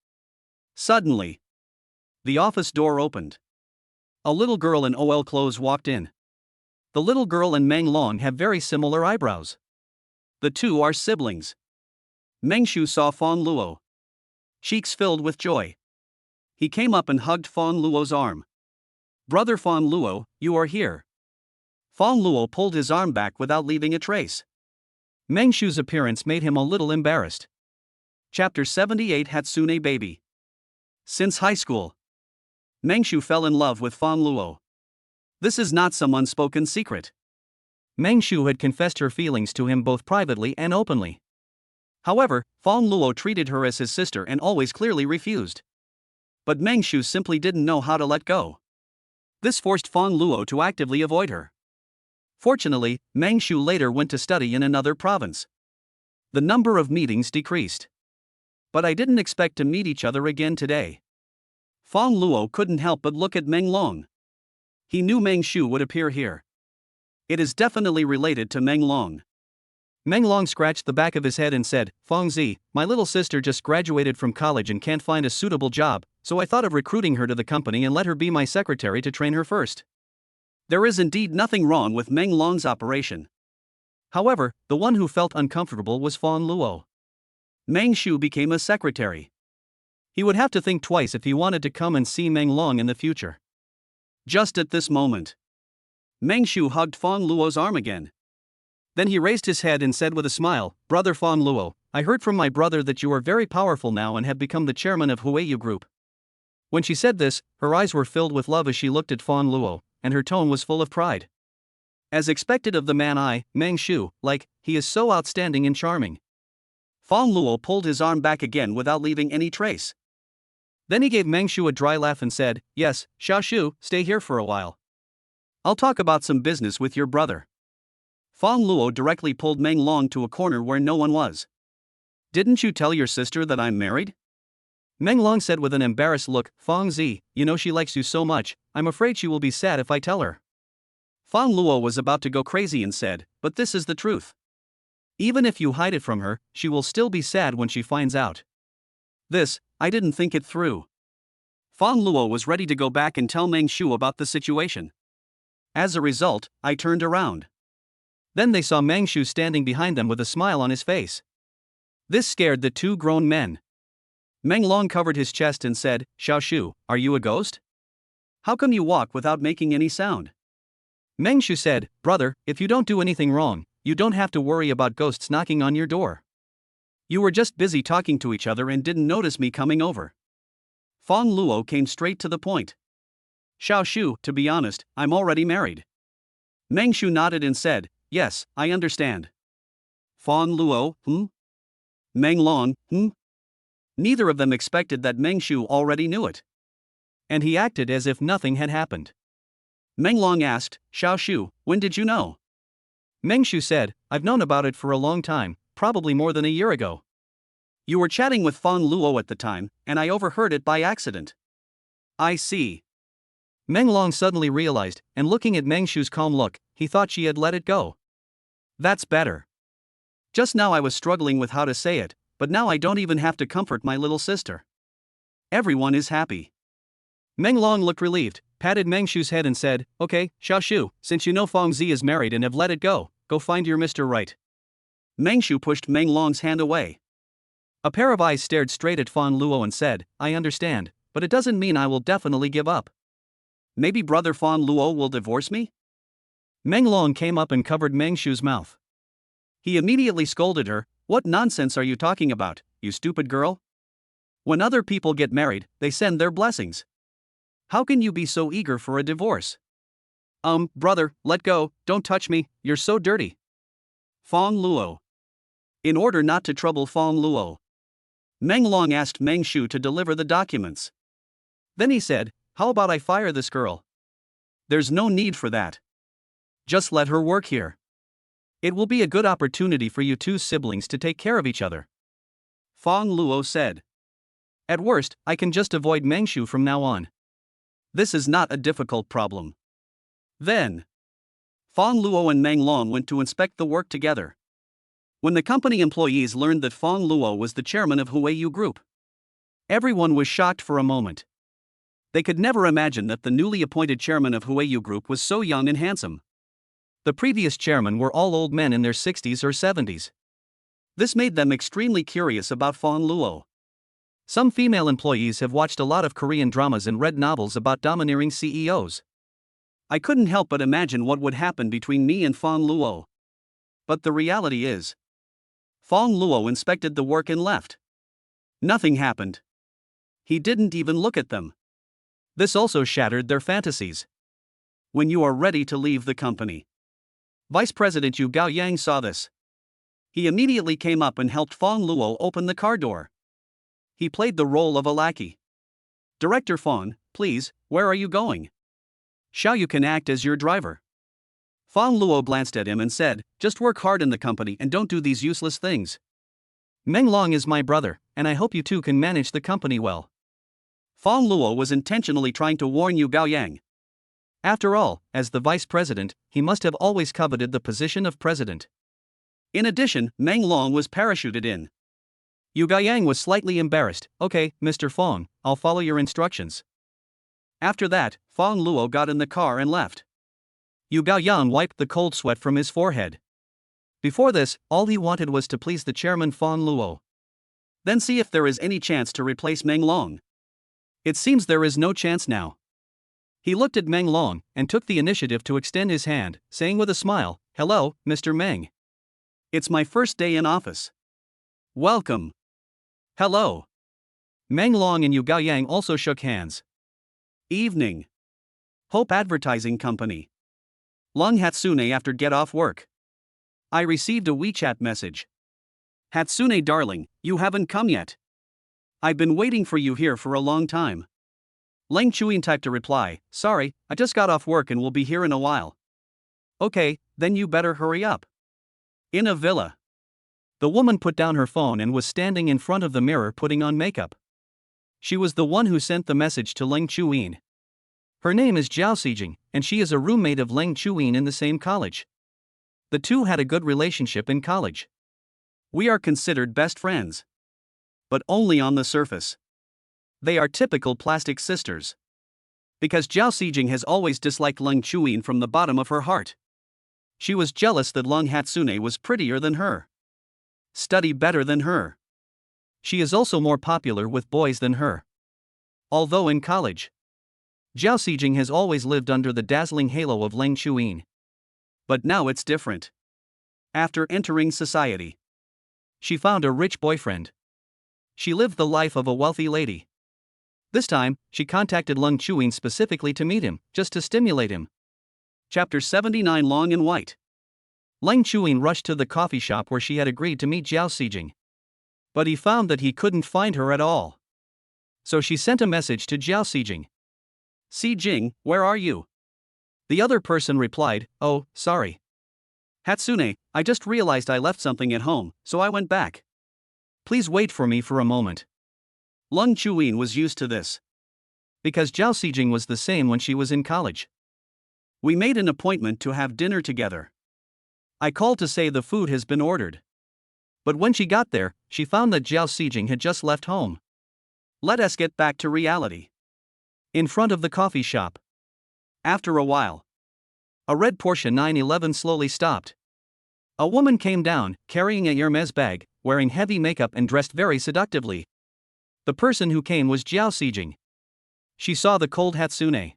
Suddenly, the office door opened. A little girl in OL clothes walked in. The little girl and Meng Long have very similar eyebrows. The two are siblings. Meng Shu saw Fang Luo. Cheeks filled with joy. He came up and hugged Fang Luo's arm. "Brother Fang Luo, you are here." Fang Luo pulled his arm back without leaving a trace. Meng Shu's appearance made him a little embarrassed. Chapter 78 Hatsune Baby. Since high school, Meng Shu fell in love with Fang Luo. This is not some unspoken secret. Meng Shu had confessed her feelings to him both privately and openly. However, Fang Luo treated her as his sister and always clearly refused. But Meng Shu simply didn't know how to let go. This forced Fang Luo to actively avoid her. Fortunately, Meng Shu later went to study in another province. The number of meetings decreased. But I didn't expect to meet each other again today. Fang Luo couldn't help but look at Meng Long. He knew Meng Shu would appear here. It is definitely related to Meng Long. Meng Long scratched the back of his head and said, "Fangzi, my little sister just graduated from college and can't find a suitable job, so I thought of recruiting her to the company and let her be my secretary to train her first." There is indeed nothing wrong with Meng Long's operation. However, the one who felt uncomfortable was Fang Luo. Meng Shu became a secretary. He would have to think twice if he wanted to come and see Meng Long in the future. Just at this moment, Meng Shu hugged Fang Luo's arm again. Then he raised his head and said with a smile, "Brother Fang Luo, I heard from my brother that you are very powerful now and have become the chairman of Huiyu Group." When she said this, her eyes were filled with love as she looked at Fang Luo, and her tone was full of pride. As expected of the man Meng Shu, he is so outstanding and charming. Fang Luo pulled his arm back again without leaving any trace. Then he gave Meng Shu a dry laugh and said, "Yes, Xiao Shu, stay here for a while. I'll talk about some business with your brother." Fang Luo directly pulled Meng Long to a corner where no one was. "Didn't you tell your sister that I'm married?" Meng Long said with an embarrassed look, Fang Zi, you know she likes you so much, I'm afraid she will be sad if I tell her. Fang Luo was about to go crazy and said, but this is the truth. Even if you hide it from her, she will still be sad when she finds out. This, I didn't think it through. Fang Luo was ready to go back and tell Meng Shu about the situation. As a result, I turned around. Then they saw Meng Shu standing behind them with a smile on his face. This scared the two grown men. Meng Long covered his chest and said, Xiao Shu, are you a ghost? How come you walk without making any sound? Meng Shu said, brother, if you don't do anything wrong, you don't have to worry about ghosts knocking on your door. You were just busy talking to each other and didn't notice me coming over. Fang Luo came straight to the point. Xiao Shu, to be honest, I'm already married. Meng Shu nodded and said, yes, I understand. Fang Luo, Meng Long, Neither of them expected that Meng Shu already knew it. And he acted as if nothing had happened. Meng Long asked, Xiao Shu, when did you know? Meng Shu said, I've known about it for a long time, probably more than a year ago. You were chatting with Fang Luo at the time, and I overheard it by accident. I see. Meng Long suddenly realized, and looking at Meng Shu's calm look, he thought she had let it go. That's better. Just now I was struggling with how to say it, but now I don't even have to comfort my little sister. Everyone is happy. Meng Long looked relieved, patted Meng Shu's head and said, okay, Xiao Shu, since you know Fang Zi is married and have let it go find your Mr. Right. Meng Shu pushed Meng Long's hand away. A pair of eyes stared straight at Fang Luo and said, I understand, but it doesn't mean I will definitely give up. Maybe brother Fang Luo will divorce me? Meng Long came up and covered Meng Shu's mouth. He immediately scolded her, what nonsense are you talking about, you stupid girl? When other people get married, they send their blessings. How can you be so eager for a divorce? Brother, let go, don't touch me, you're so dirty. Fang Luo. In order not to trouble Fang Luo, Meng Long asked Meng Shu to deliver the documents. Then he said, how about I fire this girl? There's no need for that. Just let her work here. It will be a good opportunity for you two siblings to take care of each other. Fang Luo said. At worst, I can just avoid Meng Shu from now on. This is not a difficult problem. Then, Fang Luo and Meng Long went to inspect the work together. When the company employees learned that Fang Luo was the chairman of Huiyu Group, everyone was shocked for a moment. They could never imagine that the newly appointed chairman of Huiyu Group was so young and handsome. The previous chairmen were all old men in their 60s or 70s. This made them extremely curious about Fang Luo. Some female employees have watched a lot of Korean dramas and read novels about domineering CEOs. I couldn't help but imagine what would happen between me and Fang Luo. But the reality is, Fang Luo inspected the work and left. Nothing happened. He didn't even look at them. This also shattered their fantasies. When you are ready to leave the company. Vice President Yu Gaoyang saw this. He immediately came up and helped Fang Luo open the car door. He played the role of a lackey. Director Fang, please, where are you going? Xiao Yu can act as your driver. Fang Luo glanced at him and said, just work hard in the company and don't do these useless things. Meng Long is my brother, and I hope you two can manage the company well. Fang Luo was intentionally trying to warn Yu Gaoyang. After all, as the vice president, he must have always coveted the position of president. In addition, Meng Long was parachuted in. Yu Gaoyang was slightly embarrassed. Okay, Mr. Fang, I'll follow your instructions. After that, Fang Luo got in the car and left. Yu Gaoyang wiped the cold sweat from his forehead. Before this, all he wanted was to please the chairman Fang Luo. Then see if there is any chance to replace Meng Long. It seems there is no chance now. He looked at Meng Long and took the initiative to extend his hand, saying with a smile, hello, Mr. Meng. It's my first day in office. Welcome. Hello. Meng Long and Yu Gaoyang also shook hands. Evening. Hope Advertising Company. Long Hatsune after get off work. I received a WeChat message. Hatsune darling, you haven't come yet. I've been waiting for you here for a long time. Leng Chuyin typed a reply, sorry, I just got off work and will be here in a while. Okay, then you better hurry up. In a villa. The woman put down her phone and was standing in front of the mirror putting on makeup. She was the one who sent the message to Leng Chuyin. Her name is Zhao Xijing, and she is a roommate of Leng Chuyin in the same college. The two had a good relationship in college. We are considered best friends. But only on the surface. They are typical plastic sisters. Because Zhao Xijing has always disliked Leng Chuyin from the bottom of her heart. She was jealous that Leng Hatsune was prettier than her. Study better than her. She is also more popular with boys than her. Although in college, Zhao Xijing has always lived under the dazzling halo of Leng Chuyin. But now it's different. After entering society, she found a rich boyfriend. She lived the life of a wealthy lady. This time, she contacted Leng Chuyin specifically to meet him, just to stimulate him. Chapter 79 Long and White. Leng Chuyin rushed to the coffee shop where she had agreed to meet Zhao Xijing. But he found that he couldn't find her at all. So she sent a message to Zhao Xijing. Xijing, where are you? The other person replied, oh, sorry. Hatsune, I just realized I left something at home, so I went back. Please wait for me for a moment. Leng Chuyin was used to this. Because Zhao Xijing was the same when she was in college. We made an appointment to have dinner together. I called to say the food has been ordered. But when she got there, she found that Zhao Xijing had just left home. Let us get back to reality. In front of the coffee shop. After a while, a red Porsche 911 slowly stopped. A woman came down, carrying a Hermes bag, wearing heavy makeup and dressed very seductively. The person who came was Zhao Xijing. She saw the cold Hatsune.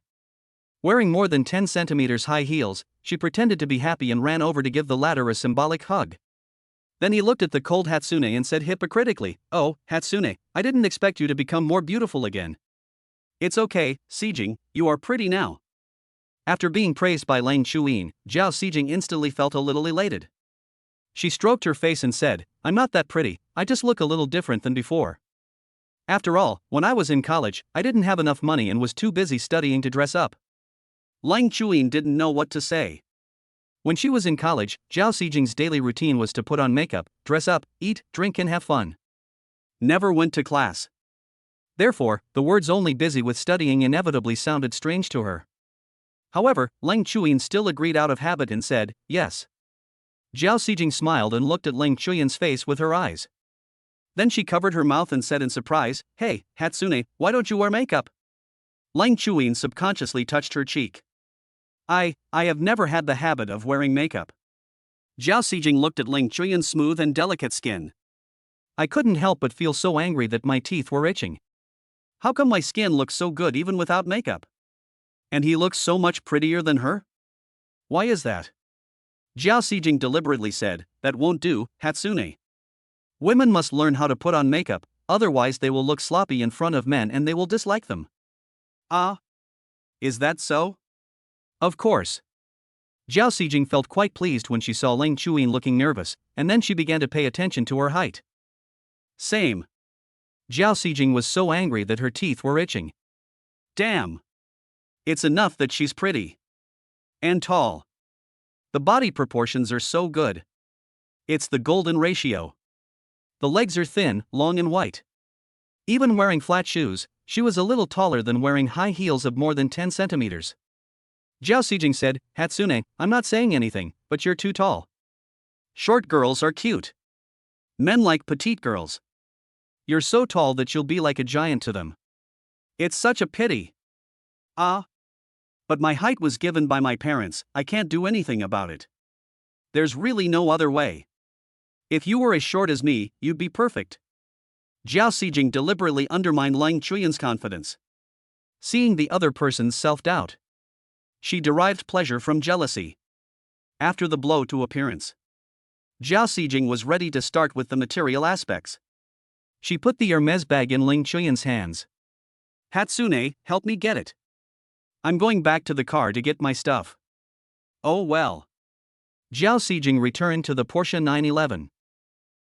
Wearing more than 10 centimeters high heels, she pretended to be happy and ran over to give the latter a symbolic hug. Then he looked at the cold Hatsune and said hypocritically, oh, Hatsune, I didn't expect you to become more beautiful again. It's okay, Xijing, you are pretty now. After being praised by Leng Chuyin, Zhao Xijing instantly felt a little elated. She stroked her face and said, I'm not that pretty, I just look a little different than before. After all, when I was in college, I didn't have enough money and was too busy studying to dress up. Leng Chuyin didn't know what to say. When she was in college, Zhao Xijing's daily routine was to put on makeup, dress up, eat, drink and have fun. Never went to class. Therefore, the words only busy with studying inevitably sounded strange to her. However, Leng Chuyin still agreed out of habit and said, yes. Zhao Xijing smiled and looked at Leng Chuyin's face with her eyes. Then she covered her mouth and said in surprise, hey, Hatsune, why don't you wear makeup? Leng Chuyin subconsciously touched her cheek. I have never had the habit of wearing makeup. Zhao Xijing looked at Leng Chuyin's smooth and delicate skin. I couldn't help but feel so angry that my teeth were itching. How come my skin looks so good even without makeup? And he looks so much prettier than her? Why is that? Zhao Xijing deliberately said, that won't do, Hatsune. Women must learn how to put on makeup, otherwise they will look sloppy in front of men and they will dislike them. Ah? Is that so? Of course. Zhao Xijing felt quite pleased when she saw Leng Chuyin looking nervous, and then she began to pay attention to her height. Same. Zhao Xijing was so angry that her teeth were itching. Damn. It's enough that she's pretty. And tall. The body proportions are so good. It's the golden ratio. The legs are thin, long and white. Even wearing flat shoes, she was a little taller than wearing high heels of more than 10 centimeters. Zhao Xijing said, Hatsune, I'm not saying anything, but you're too tall. Short girls are cute. Men like petite girls. You're so tall that you'll be like a giant to them. It's such a pity. Ah. But my height was given by my parents, I can't do anything about it. There's really no other way. If you were as short as me, you'd be perfect. Zhao Xijing deliberately undermined Leng Chuyin's confidence. Seeing the other person's self-doubt, she derived pleasure from jealousy. After the blow to appearance, Zhao Xijing was ready to start with the material aspects. She put the Hermes bag in Leng Chuyin's hands. Hatsune, help me get it. I'm going back to the car to get my stuff. Oh well. Zhao Xijing returned to the Porsche 911.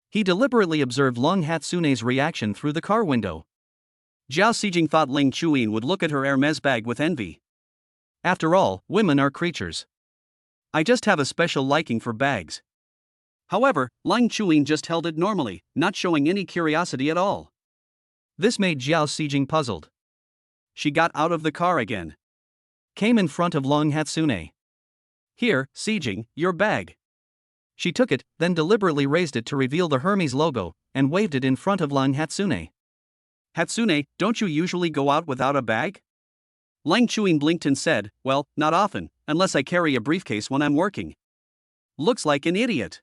He deliberately observed Leng Hatsune's reaction through the car window. Zhao Xijing thought Leng Chuyin would look at her Hermes bag with envy. After all, women are creatures. I just have a special liking for bags. However, Leng Chuyin just held it normally, not showing any curiosity at all. This made Jiao Sijing puzzled. She got out of the car again. Came in front of Long Hatsune. Here, Sijing, your bag. She took it, then deliberately raised it to reveal the Hermes logo, and waved it in front of Lang Hatsune. Hatsune, don't you usually go out without a bag? Lang Chuin blinked and said, well, not often, unless I carry a briefcase when I'm working. Looks like an idiot.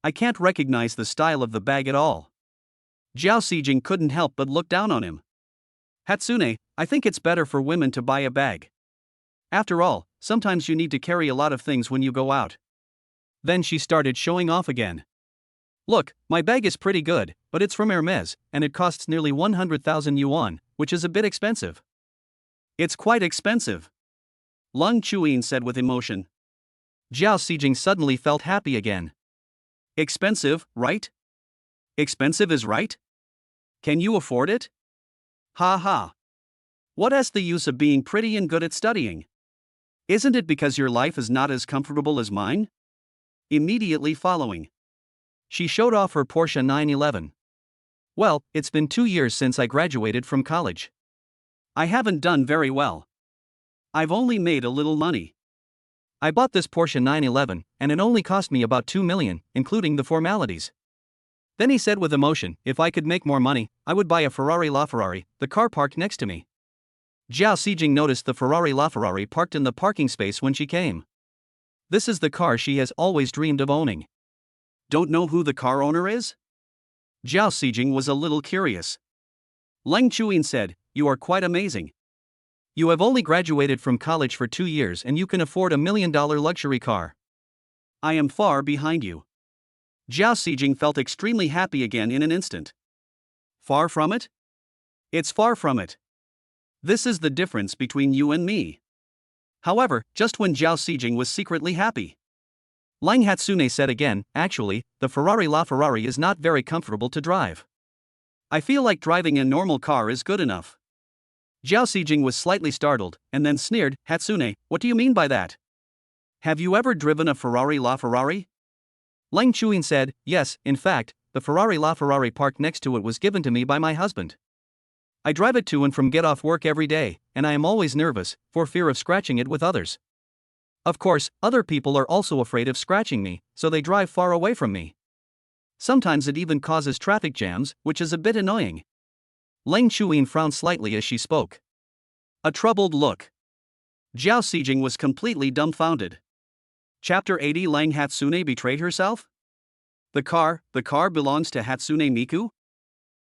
I can't recognize the style of the bag at all. Jiao Sijing couldn't help but look down on him. Hatsune, I think it's better for women to buy a bag. After all, sometimes you need to carry a lot of things when you go out. Then she started showing off again. Look, my bag is pretty good, but it's from Hermes, and it costs nearly 100,000 yuan, which is a bit expensive. It's quite expensive, Lung Chuin said with emotion. Jiao Sijing suddenly felt happy again. Expensive, right? Expensive is right? Can you afford it? Ha ha. What is the use of being pretty and good at studying? Isn't it because your life is not as comfortable as mine? Immediately following, she showed off her Porsche 911. Well, it's been 2 years since I graduated from college. I haven't done very well. I've only made a little money. I bought this Porsche 911, and it only cost me about 2 million, including the formalities. Then he said with emotion, if I could make more money, I would buy a Ferrari LaFerrari, the car parked next to me. Jiao Sijing noticed the Ferrari LaFerrari parked in the parking space when she came. This is the car she has always dreamed of owning. Don't know who the car owner is? Jiao Sijing was a little curious. Lang Chuin said, you are quite amazing. You have only graduated from college for 2 years and you can afford $1 million luxury car. I am far behind you. Jiao Sijing felt extremely happy again in an instant. Far from it? It's far from it. This is the difference between you and me. However, just when Jiao Sijing was secretly happy, Lang Hatsune said again, actually, the Ferrari LaFerrari is not very comfortable to drive. I feel like driving a normal car is good enough. Jiao Sijing was slightly startled, and then sneered, Hatsune, what do you mean by that? Have you ever driven a Ferrari LaFerrari? Lang Chuin said, yes, in fact, the Ferrari LaFerrari parked next to it was given to me by my husband. I drive it to and from get off work every day, and I am always nervous, for fear of scratching it with others. Of course, other people are also afraid of scratching me, so they drive far away from me. Sometimes it even causes traffic jams, which is a bit annoying. Lang Chuin frowned slightly as she spoke. A troubled look. Jiao Sijing was completely dumbfounded. Chapter 80 Lang Hatsune betrayed herself? The car belongs to Hatsune Miku?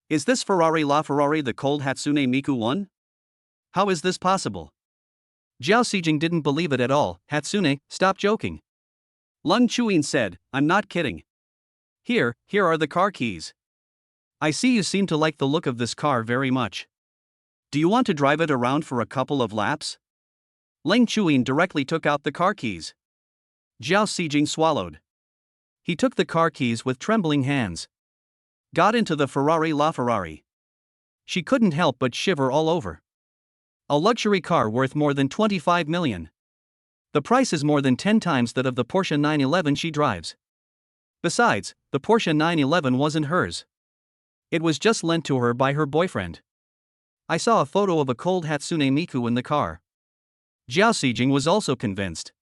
Is this Ferrari LaFerrari the cold Hatsune Miku one? How is this possible? Jiao Sijing didn't believe it at all. Hatsune, stop joking. Lung Chuin said, I'm not kidding. Here are the car keys. I see you seem to like the look of this car very much. Do you want to drive it around for a couple of laps? Lang Chuin directly took out the car keys. Jiao Sijing swallowed. He took the car keys with trembling hands. Got into the Ferrari LaFerrari. She couldn't help but shiver all over. A luxury car worth more than 25 million. The price is more than 10 times that of the Porsche 911 she drives. Besides, the Porsche 911 wasn't hers. It was just lent to her by her boyfriend. I saw a photo of a cold Hatsune Miku in the car. Jiao Sijing was also convinced.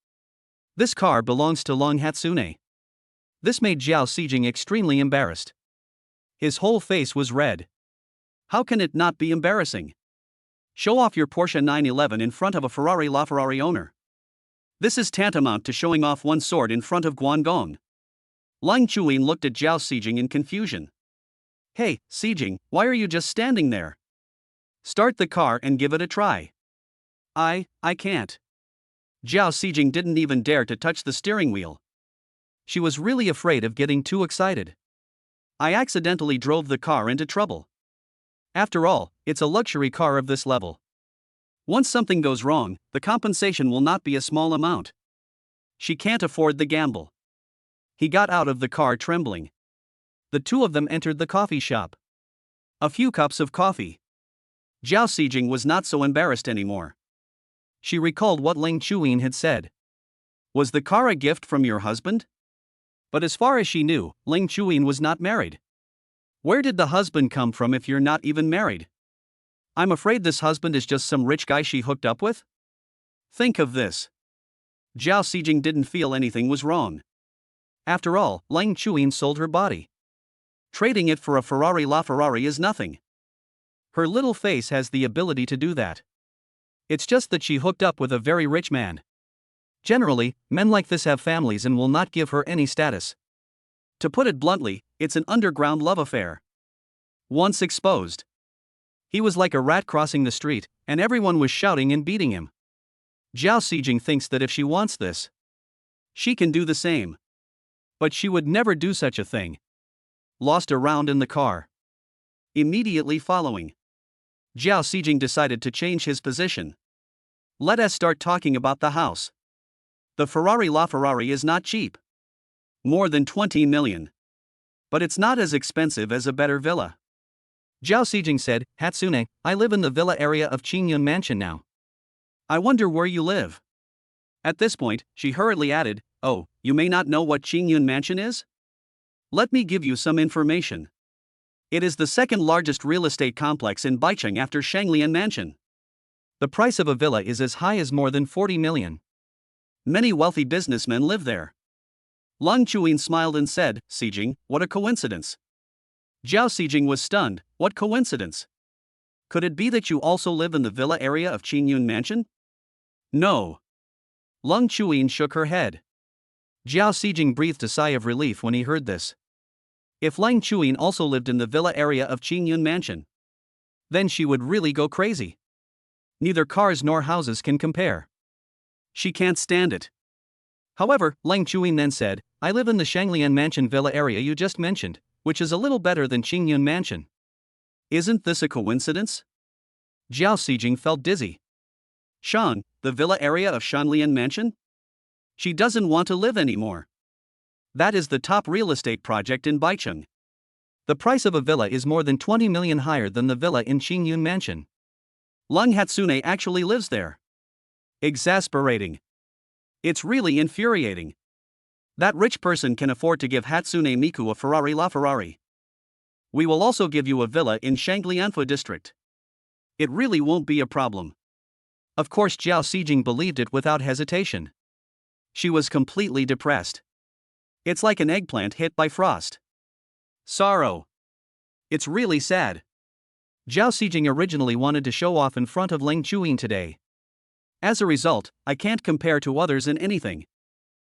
This car belongs to Long Hatsune. This made Jiao Sijing extremely embarrassed. His whole face was red. How can it not be embarrassing? Show off your Porsche 911 in front of a Ferrari LaFerrari owner. This is tantamount to showing off one's sword in front of Guangdong. Lang Chuin looked at Jiao Sijing in confusion. Hey, Sijing, why are you just standing there? Start the car and give it a try. I can't. Jiao Sijing didn't even dare to touch the steering wheel. She was really afraid of getting too excited. I accidentally drove the car into trouble. After all, it's a luxury car of this level. Once something goes wrong, the compensation will not be a small amount. She can't afford the gamble. He got out of the car trembling. The two of them entered the coffee shop. A few cups of coffee. Jiao Sijing was not so embarrassed anymore. She recalled what Lang Chuin had said. Was the car a gift from your husband? But as far as she knew, Lang Chuin was not married. Where did the husband come from if you're not even married? I'm afraid this husband is just some rich guy she hooked up with? Think of this. Zhao Xijing didn't feel anything was wrong. After all, Lang Chuyin sold her body. Trading it for a Ferrari LaFerrari is nothing. Her little face has the ability to do that. It's just that she hooked up with a very rich man. Generally, men like this have families and will not give her any status. To put it bluntly, it's an underground love affair. Once exposed, he was like a rat crossing the street, and everyone was shouting and beating him. Zhao Xijing thinks that if she wants this, she can do the same. But she would never do such a thing. Lost a round in the car. Immediately following, Zhao Xijing decided to change his position. Let us start talking about the house. The Ferrari LaFerrari is not cheap. More than 20 million. But it's not as expensive as a better villa. Zhao Xijing said, Hatsune, I live in the villa area of Qingyun Mansion now. I wonder where you live. At this point, she hurriedly added, oh, you may not know what Qingyun Mansion is? Let me give you some information. It is the second largest real estate complex in Baicheng after Shanglian Mansion. The price of a villa is as high as more than 40 million. Many wealthy businessmen live there. Lang Chuyin smiled and said, Xijing, what a coincidence. Zhao Xijing was stunned, what coincidence? Could it be that you also live in the villa area of Qingyun Mansion? No. Lang Chuyin shook her head. Zhao Xijing breathed a sigh of relief when he heard this. If Lang Chuyin also lived in the villa area of Qingyun Mansion, then she would really go crazy. Neither cars nor houses can compare. She can't stand it. However, Lang Chuyin then said, I live in the Shanglian Mansion villa area you just mentioned, which is a little better than Qingyun Mansion. Isn't this a coincidence? Zhao Xijing felt dizzy. Shan, the villa area of Shanlian Mansion? She doesn't want to live anymore. That is the top real estate project in Baicheng. The price of a villa is more than 20 million higher than the villa in Qingyun Mansion. Lung Hatsune actually lives there. Exasperating. It's really infuriating. That rich person can afford to give Hatsune Miku a Ferrari LaFerrari. We will also give you a villa in Shanglianfa district. It really won't be a problem. Of course, Zhao Xijing believed it without hesitation. She was completely depressed. It's like an eggplant hit by frost. Sorrow. It's really sad. Zhao Xijing originally wanted to show off in front of Lang Chuyin today. As a result, I can't compare to others in anything.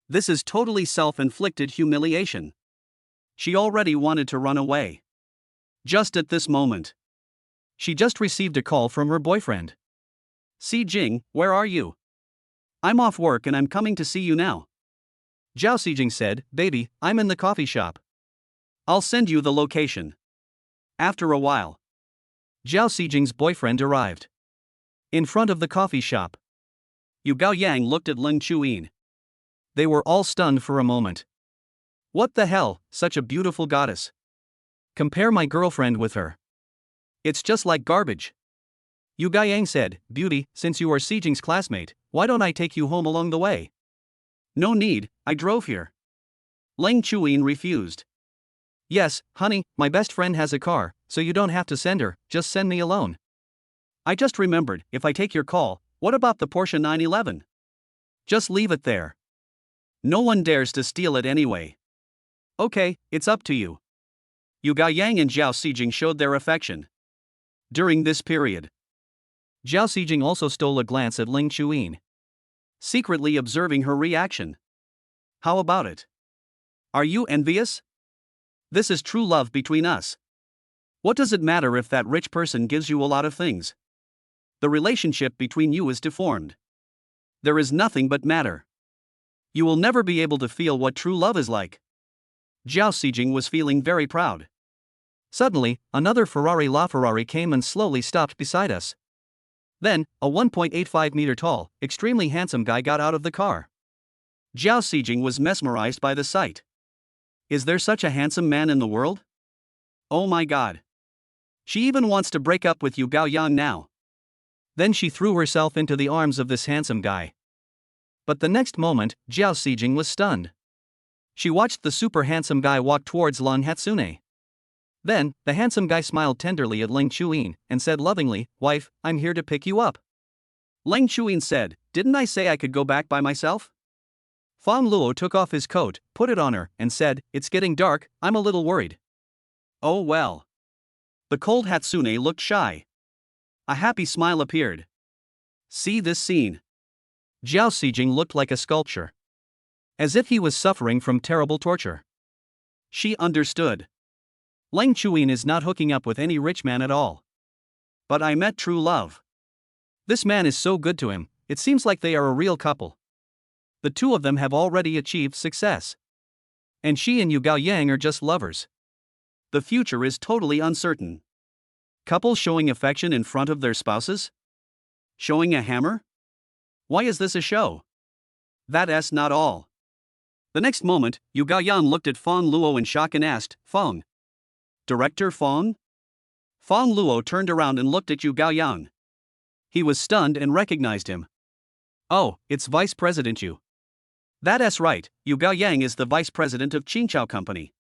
This is totally self-inflicted humiliation. She already wanted to run away. Just at this moment, she just received a call from her boyfriend. Xijing, where are you? I'm off work and I'm coming to see you now. Zhao Xijing said, baby, I'm in the coffee shop. I'll send you the location. After a while, Zhao Xijing's boyfriend arrived. In front of the coffee shop, Yu Gao Yang looked at Lang Chuyin. They were all stunned for a moment. What the hell, such a beautiful goddess. Compare my girlfriend with her. It's just like garbage. Yu Gao Yang said, beauty, since you are Xijing's classmate, why don't I take you home along the way? No need, I drove here. Lang Chuyin refused. Yes, honey, my best friend has a car, so you don't have to send her, just send me alone. I just remembered, if I take your call, what about the Porsche 911? Just leave it there. No one dares to steal it anyway. Okay, it's up to you. Yu Gao Yang and Zhao Xijing showed their affection. During this period, Zhao Xijing also stole a glance at Lang Chuyin, secretly observing her reaction. How about it? Are you envious? This is true love between us. What does it matter if that rich person gives you a lot of things? The relationship between you is deformed. There is nothing but matter. You will never be able to feel what true love is like. Zhao Xijing was feeling very proud. Suddenly, another Ferrari LaFerrari came and slowly stopped beside us. Then, a 1.85 meter tall, extremely handsome guy got out of the car. Zhao Xijing was mesmerized by the sight. Is there such a handsome man in the world? Oh my god. She even wants to break up with Yu Gao Yang now. Then she threw herself into the arms of this handsome guy. But the next moment, Zhao Xijing was stunned. She watched the super handsome guy walk towards Lang Hatsune. Then, the handsome guy smiled tenderly at Ling Chuyin and said lovingly, "Wife, I'm here to pick you up." Ling Chuyin said, "Didn't I say I could go back by myself?" Fang Luo took off his coat, put it on her, and said, "It's getting dark, I'm a little worried." Oh well. The cold Hatsune looked shy. A happy smile appeared. See this scene. Zhao Xijing looked like a sculpture, as if he was suffering from terrible torture. She understood. Ling Chuyin is not hooking up with any rich man at all. But I met true love. This man is so good to him, it seems like they are a real couple. The two of them have already achieved success. And she and Yu Gaoyang are just lovers. The future is totally uncertain. Couples showing affection in front of their spouses? Showing a hammer? Why is this a show? That's not all. The next moment, Yu Gaoyang looked at Fang Luo in shock and asked, "Fang? Director Fang?" Fang Luo turned around and looked at Yu Gaoyang. He was stunned and recognized him. "Oh, it's Vice President Yu." That's right, Yu Gaoyang is the vice president of Qingchao Company.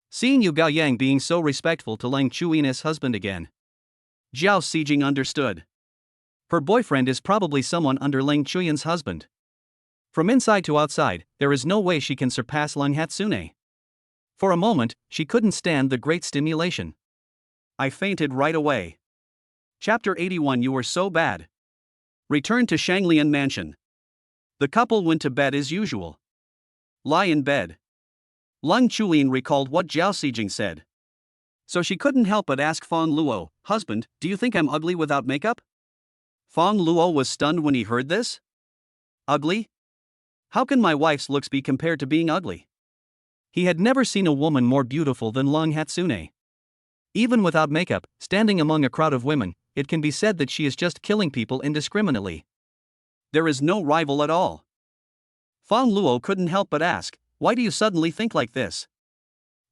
Seeing Yu Gaoyang being so respectful to Ling Chuyin's husband again, Zhao Xijing understood. Her boyfriend is probably someone under Ling Chuyin's husband. From inside to outside, there is no way she can surpass Ling Hatsune. For a moment, she couldn't stand the great stimulation. I fainted right away. Chapter 81. You were so bad. Return to Shanglian Mansion. The couple went to bed as usual. Lie in bed. Ling Chuyin recalled what Zhao Xijing said. So she couldn't help but ask Fang Luo, "Husband, do you think I'm ugly without makeup?" Fang Luo was stunned when he heard this. Ugly? How can my wife's looks be compared to being ugly? He had never seen a woman more beautiful than Ling Hatsune. Even without makeup, standing among a crowd of women, it can be said that she is just killing people indiscriminately. There is no rival at all. Fang Luo couldn't help but ask, "Why do you suddenly think like this?"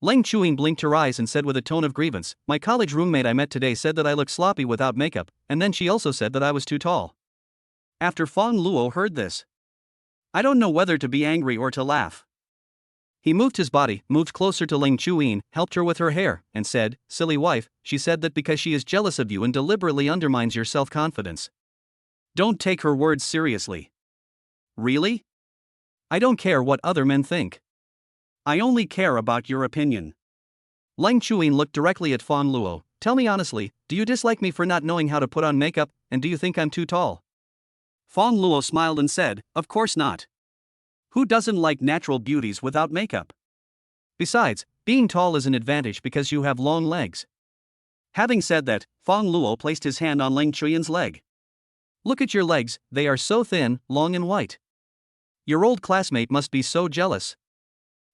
Ling Chuyin blinked her eyes and said with a tone of grievance, "My college roommate I met today said that I look sloppy without makeup, and then she also said that I was too tall." After Fang Luo heard this, I don't know whether to be angry or to laugh. He moved his body, moved closer to Ling Chuyin, helped her with her hair, and said, "Silly wife, she said that because she is jealous of you and deliberately undermines your self-confidence." Don't take her words seriously. Really? I don't care what other men think. I only care about your opinion. Ling Chuyin looked directly at Fang Luo. "Tell me honestly, do you dislike me for not knowing how to put on makeup, and do you think I'm too tall?" Fang Luo smiled and said, "Of course not. Who doesn't like natural beauties without makeup? Besides, being tall is an advantage because you have long legs." Having said that, Fang Luo placed his hand on Ling Chuyin's leg. "Look at your legs, they are so thin, long and white. Your old classmate must be so jealous.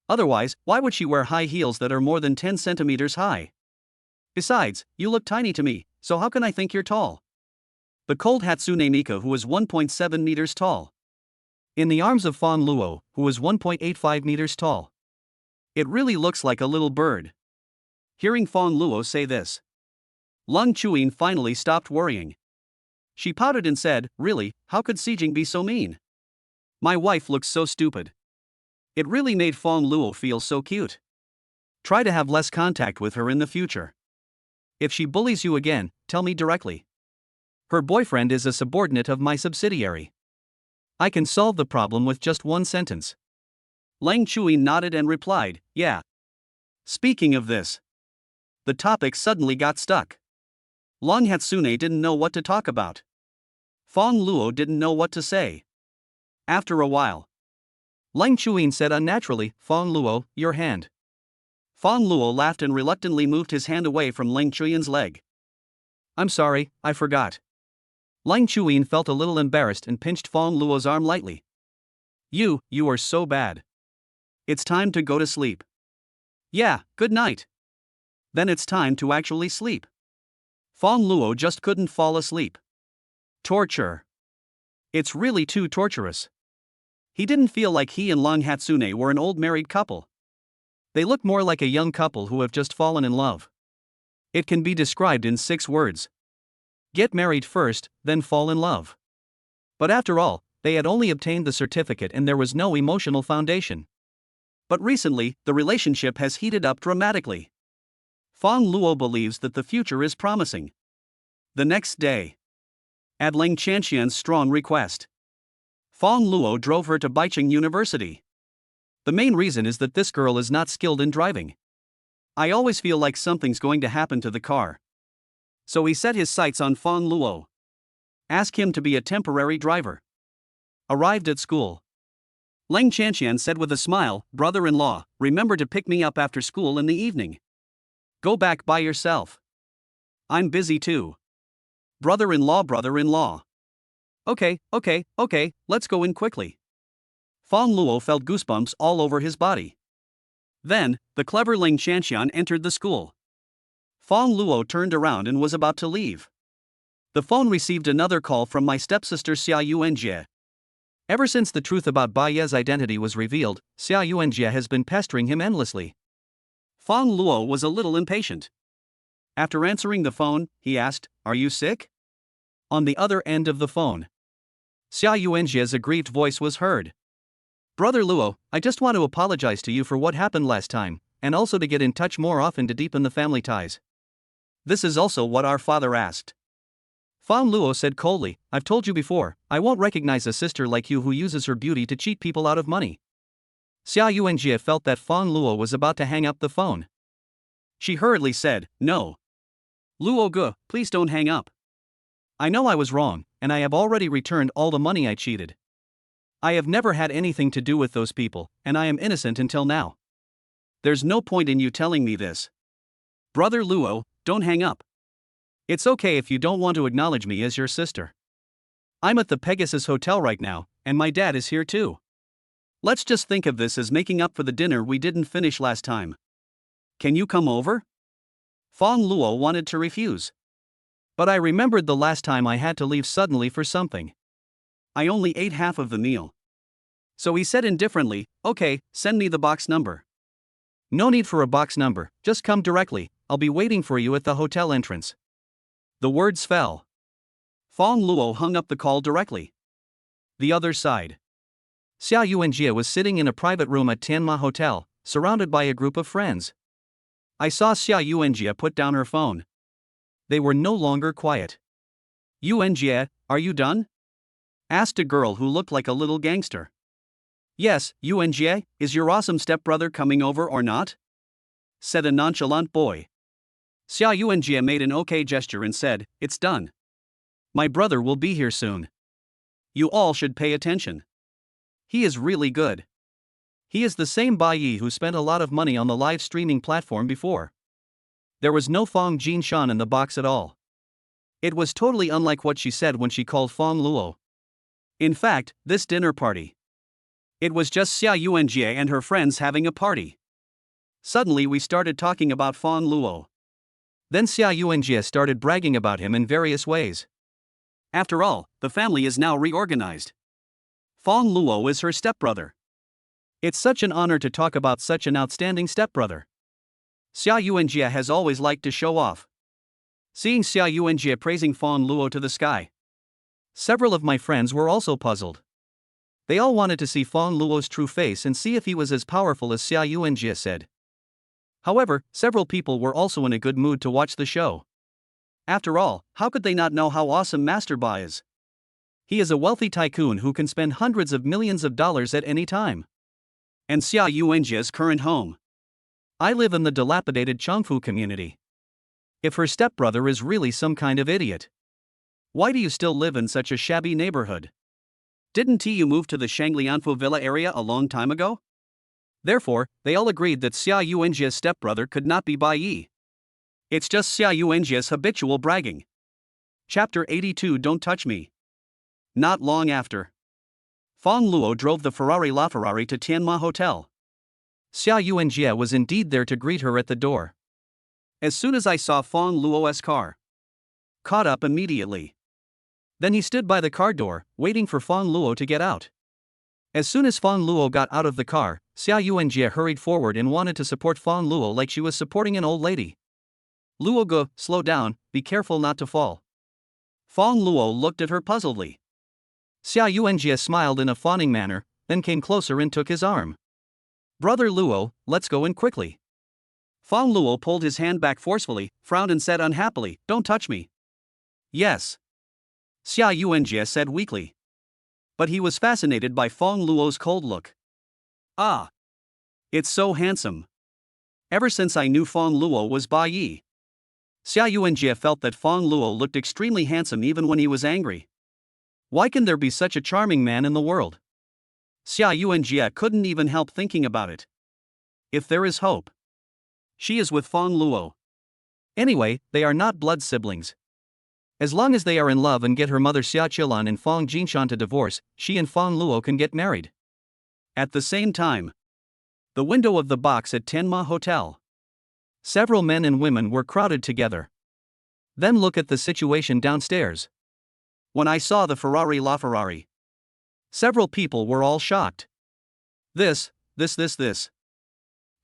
Otherwise, why would she wear high heels that are more than 10 centimeters high? Besides, you look tiny to me, so how can I think you're tall?" The cold Hatsune Miku, who was 1.7 meters tall. In the arms of Fang Luo, who was 1.85 meters tall. It really looks like a little bird. Hearing Fang Luo say this, Ling Chuyin finally stopped worrying. She pouted and said, "Really, how could Xijing be so mean? My wife looks so stupid." It really made Fang Luo feel so cute. Try to have less contact with her in the future. If she bullies you again, tell me directly. Her boyfriend is a subordinate of my subsidiary. I can solve the problem with just one sentence. Ling Chuyin nodded and replied, "Yeah." Speaking of this, the topic suddenly got stuck. Ling Hatsune didn't know what to talk about. Fang Luo didn't know what to say. After a while, Ling Chuyin said unnaturally, "Fang Luo, your hand." Fang Luo laughed and reluctantly moved his hand away from Ling Chuyin's leg. "I'm sorry, I forgot." Ling Chuyin felt a little embarrassed and pinched Fang Luo's arm lightly. You are so bad. It's time to go to sleep." "Yeah, good night." Then it's time to actually sleep. Fang Luo just couldn't fall asleep. Torture. It's really too torturous. He didn't feel like he and Ling Hatsune were an old married couple. They look more like a young couple who have just fallen in love. It can be described in 6 words. Get married first, then fall in love. But after all, they had only obtained the certificate and there was no emotional foundation. But recently, the relationship has heated up dramatically. Fang Luo believes that the future is promising. The next day, at Ling Chanxian's strong request, Fang Luo drove her to Baicheng University. The main reason is that this girl is not skilled in driving. I always feel like something's going to happen to the car. So he set his sights on Fang Luo. Ask him to be a temporary driver. Arrived at school, Ling Chanxian said with a smile, "Brother-in-law, remember to pick me up after school in the evening. Go back by yourself. I'm busy too." Brother-in-law. Okay, let's go in quickly. Fang Luo felt goosebumps all over his body. Then, the clever Ling Chanxian entered the school. Fang Luo turned around and was about to leave. The phone received another call from my stepsister Xia Yuanjie. Ever since the truth about Bai Ye's identity was revealed, Xia Yuanjie has been pestering him endlessly. Fang Luo was a little impatient. After answering the phone, he asked, "Are you sick?" On the other end of the phone, Xia Yuanjie's aggrieved voice was heard. "Brother Luo, I just want to apologize to you for what happened last time, and also to get in touch more often to deepen the family ties. This is also what our father asked." Fang Luo said coldly, "I've told you before, I won't recognize a sister like you who uses her beauty to cheat people out of money." Xia Yuanjie felt that Fang Luo was about to hang up the phone. She hurriedly said, "No. Luo Ge, please don't hang up. I know I was wrong, and I have already returned all the money I cheated. I have never had anything to do with those people, and I am innocent until now. There's no point in you telling me this. Brother Luo, don't hang up. It's okay if you don't want to acknowledge me as your sister. I'm at the Pegasus Hotel right now, and my dad is here too. Let's just think of this as making up for the dinner we didn't finish last time. Can you come over?" Fang Luo wanted to refuse. "But I remembered the last time I had to leave suddenly for something. I only ate half of the meal." So he said indifferently, "Okay, send me the box number." "No need for a box number, just come directly, I'll be waiting for you at the hotel entrance." The words fell. Fang Luo hung up the call directly. The other side. Xia Yuanjie was sitting in a private room at Tianma Hotel, surrounded by a group of friends. I saw Xia Yuanjie put down her phone. They were no longer quiet. "Yuanjie, are you done?" asked a girl who looked like a little gangster. "Yes, Yuanjie, is your awesome stepbrother coming over or not?" said a nonchalant boy. Xia Yuanjie made an okay gesture and said, "It's done. My brother will be here soon. You all should pay attention. He is really good. He is the same Bai Yi who spent a lot of money on the live streaming platform before." There was no Fang Jinshan in the box at all. It was totally unlike what she said when she called Fang Luo. In fact, this dinner party. It was just Xia Yuanjie and her friends having a party. Suddenly we started talking about Fang Luo. Then Xia Yuanjie started bragging about him in various ways. After all, the family is now reorganized. Fang Luo is her stepbrother. It's such an honor to talk about such an outstanding stepbrother. Xia Yuanjie has always liked to show off. Seeing Xia Yuanjie praising Fang Luo to the sky, several of my friends were also puzzled. They all wanted to see Fang Luo's true face and see if he was as powerful as Xia Yuanjie said. However, several people were also in a good mood to watch the show. After all, how could they not know how awesome Master Bai is? He is a wealthy tycoon who can spend hundreds of millions of dollars at any time. And Xia Yuanjie's current home. I live in the dilapidated Chongfu community. If her stepbrother is really some kind of idiot, why do you still live in such a shabby neighborhood? Didn't you move to the Shanglianfu villa area a long time ago? Therefore, they all agreed that Xia Yuanjie's stepbrother could not be Bai Yi. It's just Xia Yuanjie's habitual bragging. Chapter 82 Don't Touch Me. Not long after, Fang Luo drove the Ferrari LaFerrari to Tianma Hotel. Xia Yuanjie was indeed there to greet her at the door. As soon as I saw Fang Luo's car, caught up immediately. Then he stood by the car door, waiting for Fang Luo to get out. As soon as Fang Luo got out of the car, Xia Yuanjie hurried forward and wanted to support Fang Luo like she was supporting an old lady. "Luo Ge, slow down, be careful not to fall." Fang Luo looked at her puzzledly. Xia Yuanjie smiled in a fawning manner, then came closer and took his arm. "Brother Luo, let's go in quickly." Fang Luo pulled his hand back forcefully, frowned and said unhappily, "Don't touch me." "Yes," Xia Yuanjie said weakly. But he was fascinated by Fang Luo's cold look. "Ah, it's so handsome. Ever since I knew Fang Luo was Ba Yi." Xia Yuanjie felt that Fang Luo looked extremely handsome even when he was angry. Why can there be such a charming man in the world? Xia Yuanjie couldn't even help thinking about it. If there is hope, she is with Fang Luo. Anyway, they are not blood siblings. As long as they are in love and get her mother Xia Qilan and Fang Jinshan to divorce, she and Fang Luo can get married. At the same time, the window of the box at Tenma Hotel. Several men and women were crowded together. Then look at the situation downstairs. When I saw the Ferrari LaFerrari, several people were all shocked. This.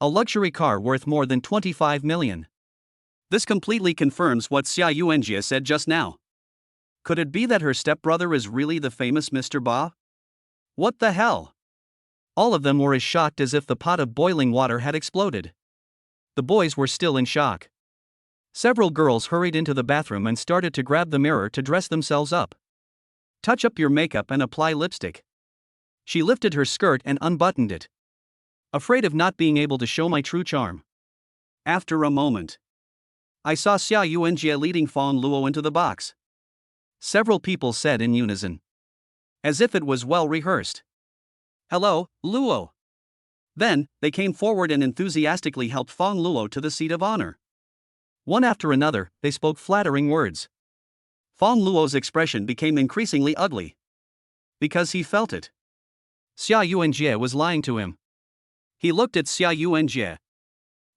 A luxury car worth more than 25 million. This completely confirms what Xia Yuanjie said just now. Could it be that her stepbrother is really the famous Mr. Ba? What the hell? All of them were as shocked as if the pot of boiling water had exploded. The boys were still in shock. Several girls hurried into the bathroom and started to grab the mirror to dress themselves up. Touch up your makeup and apply lipstick. She lifted her skirt and unbuttoned it. Afraid of not being able to show my true charm. After a moment, I saw Xia Yuanjie leading Fang Luo into the box. Several people said in unison, as if it was well rehearsed, "Hello, Luo." Then, they came forward and enthusiastically helped Fang Luo to the seat of honor. One after another, they spoke flattering words. Fang Luo's expression became increasingly ugly. Because he felt it. Xia Yuanjie was lying to him. He looked at Xia Yuanjie.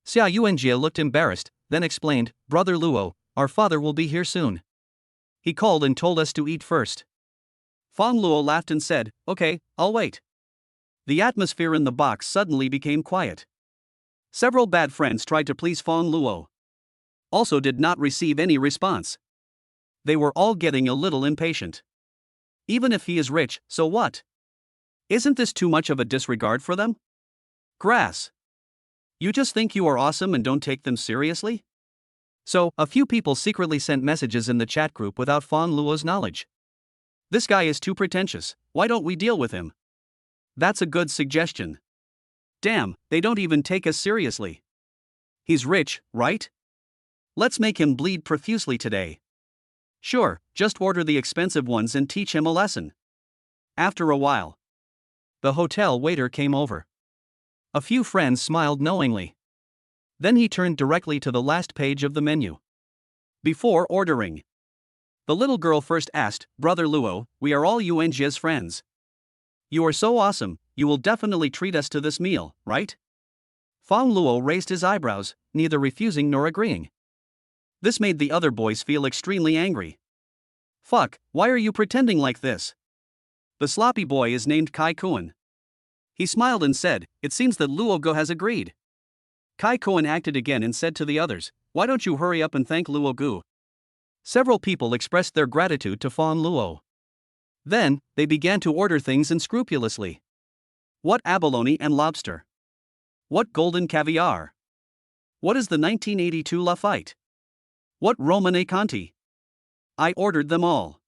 Xia Yuanjie looked embarrassed, then explained, "Brother Luo, our father will be here soon. He called and told us to eat first." Fang Luo laughed and said, "Okay, I'll wait." The atmosphere in the box suddenly became quiet. Several bad friends tried to please Fang Luo. Also did not receive any response. They were all getting a little impatient. Even if he is rich, so what? Isn't this too much of a disregard for them? Grass. You just think you are awesome and don't take them seriously? So, a few people secretly sent messages in the chat group without Fang Luo's knowledge. This guy is too pretentious, why don't we deal with him? That's a good suggestion. Damn, they don't even take us seriously. He's rich, right? Let's make him bleed profusely today. Sure, just order the expensive ones and teach him a lesson. After a while, the hotel waiter came over. A few friends smiled knowingly. Then he turned directly to the last page of the menu. Before ordering, the little girl first asked, "Brother Luo, we are all Yuanjie's friends. You are so awesome, you will definitely treat us to this meal, right?" Fang Luo raised his eyebrows, neither refusing nor agreeing. This made the other boys feel extremely angry. Fuck, why are you pretending like this? The sloppy boy is named Kai Kuan. He smiled and said, "It seems that Luo Go has agreed." Kai Kuan acted again and said to the others, "Why don't you hurry up and thank Luo Gu?" Several people expressed their gratitude to Fang Luo. Then, they began to order things unscrupulously. What abalone and lobster? What golden caviar? What is the 1982 Lafite? What Romane Conti? I ordered them all.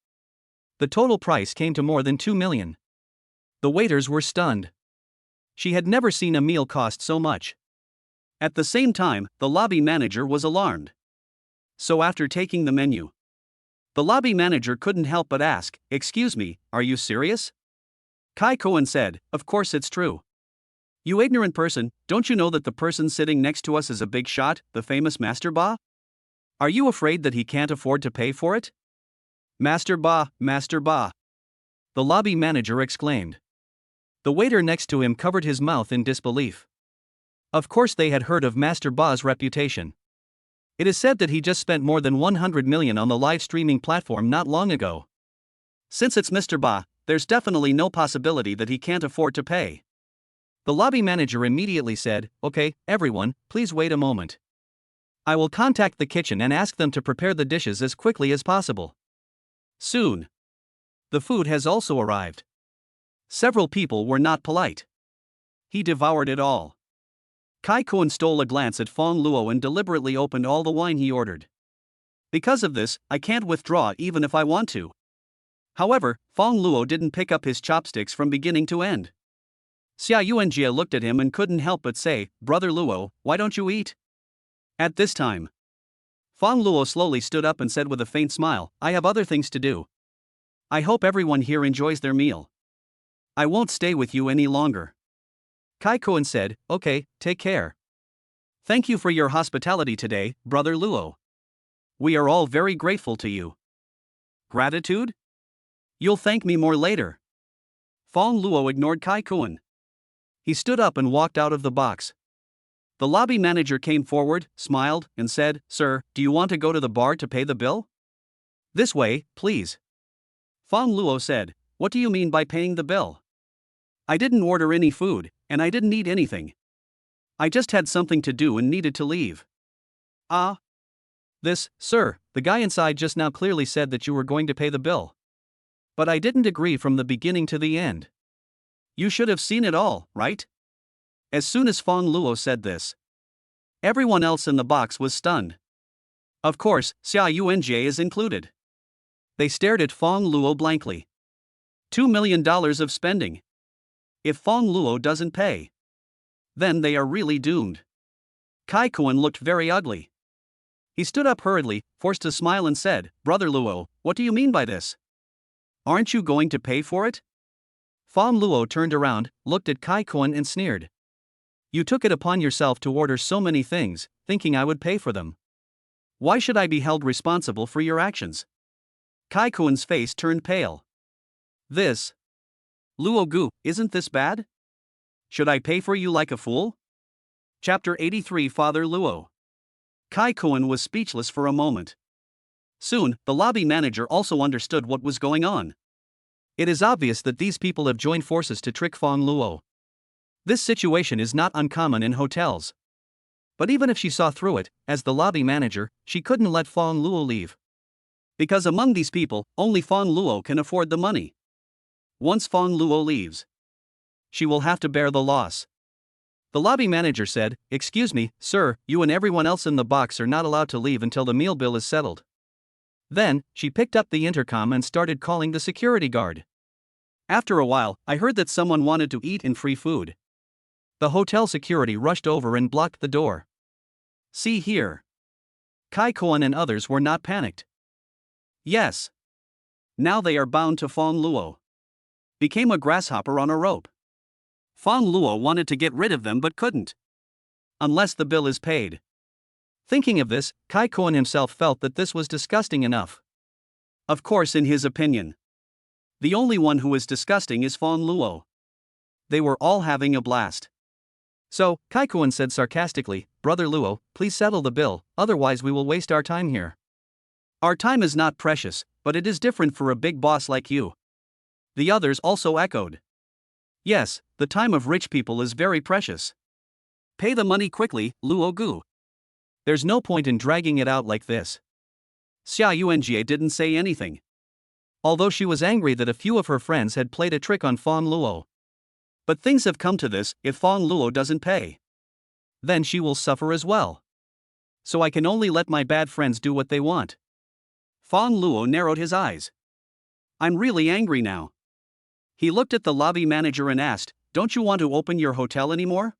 The total price came to more than 2 million. The waiters were stunned. She had never seen a meal cost so much. At the same time, the lobby manager was alarmed. So after taking the menu, the lobby manager couldn't help but ask, "Excuse me, are you serious?" Kai Cohen said, "Of course it's true. You ignorant person, don't you know that the person sitting next to us is a big shot, the famous Master Ba? Are you afraid that he can't afford to pay for it?" Master Ba, Master Ba," the lobby manager exclaimed. The waiter next to him covered his mouth in disbelief. Of course they had heard of Master Ba's reputation. It is said that he just spent more than 100 million on the live streaming platform not long ago. Since it's Mr. Ba, there's definitely no possibility that he can't afford to pay. The lobby manager immediately said, "Okay, everyone, please wait a moment. I will contact the kitchen and ask them to prepare the dishes as quickly as possible." Soon, the food has also arrived. Several people were not polite. He devoured it all. Kai Kun stole a glance at Fang Luo and deliberately opened all the wine he ordered. Because of this, I can't withdraw even if I want to. However, Fang Luo didn't pick up his chopsticks from beginning to end. Xia Yuanjie looked at him and couldn't help but say, "Brother Luo, why don't you eat?" At this time, Fang Luo slowly stood up and said with a faint smile, "I have other things to do. I hope everyone here enjoys their meal. I won't stay with you any longer." Kai Kun said, "Okay, take care. Thank you for your hospitality today, Brother Luo. We are all very grateful to you." "Gratitude? You'll thank me more later." Fang Luo ignored Kai Kun. He stood up and walked out of the box. The lobby manager came forward, smiled, and said, "Sir, do you want to go to the bar to pay the bill?" "This way, please." Fang Luo said, "What do you mean by paying the bill? I didn't order any food, and I didn't eat anything. I just had something to do and needed to leave." "Ah? Sir, the guy inside just now clearly said that you were going to pay the bill. But I didn't agree from the beginning to the end. You should have seen it all, right?" As soon as Fang Luo said this, everyone else in the box was stunned. Of course, Xia Yuanjie is included. They stared at Fang Luo blankly. $2 million of spending. If Fang Luo doesn't pay, then they are really doomed. Kai Kun looked very ugly. He stood up hurriedly, forced a smile and said, "Brother Luo, what do you mean by this? Aren't you going to pay for it?" Fang Luo turned around, looked at Kai Kun and sneered. "You took it upon yourself to order so many things, thinking I would pay for them. Why should I be held responsible for your actions?" Kai Kun's face turned pale. Luo Gu, isn't this bad? Should I pay for you like a fool?" Chapter 83 Father Luo. Kai Kun was speechless for a moment. Soon, the lobby manager also understood what was going on. It is obvious that these people have joined forces to trick Fang Luo. This situation is not uncommon in hotels. But even if she saw through it, as the lobby manager, she couldn't let Fang Luo leave. Because among these people, only Fang Luo can afford the money. Once Fang Luo leaves, she will have to bear the loss. The lobby manager said, "Excuse me, sir, you and everyone else in the box are not allowed to leave until the meal bill is settled." Then, she picked up the intercom and started calling the security guard. After a while, I heard that someone wanted to eat in free food. The hotel security rushed over and blocked the door. "See here." Kai Kun and others were not panicked. Yes. Now they are bound to Fang Luo. Became a grasshopper on a rope. Fang Luo wanted to get rid of them but couldn't. Unless the bill is paid. Thinking of this, Kai Kun himself felt that this was disgusting enough. Of course, in his opinion, the only one who is disgusting is Fang Luo. They were all having a blast. So, Kai Kun said sarcastically, "Brother Luo, please settle the bill, otherwise we will waste our time here." "Our time is not precious, but it is different for a big boss like you." The others also echoed. "Yes, the time of rich people is very precious. Pay the money quickly, Luo Gu. There's no point in dragging it out like this." Xia Yuanjie didn't say anything. Although she was angry that a few of her friends had played a trick on Fang Luo. But things have come to this, if Fang Luo doesn't pay, then she will suffer as well. So I can only let my bad friends do what they want. Fang Luo narrowed his eyes. "I'm really angry now." He looked at the lobby manager and asked, "Don't you want to open your hotel anymore?"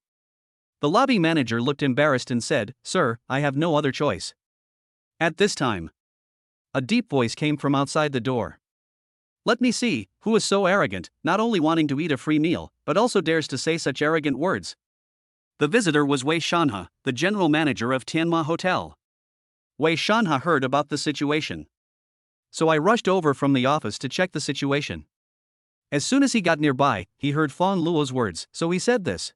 The lobby manager looked embarrassed and said, "Sir, I have no other choice." At this time, a deep voice came from outside the door. "Let me see, who is so arrogant, not only wanting to eat a free meal, but also dares to say such arrogant words?" The visitor was Wei Shanhe, the general manager of Tianma Hotel. Wei Shanhe heard about the situation. So I rushed over from the office to check the situation. As soon as he got nearby, he heard Fang Luo's words, so he said this.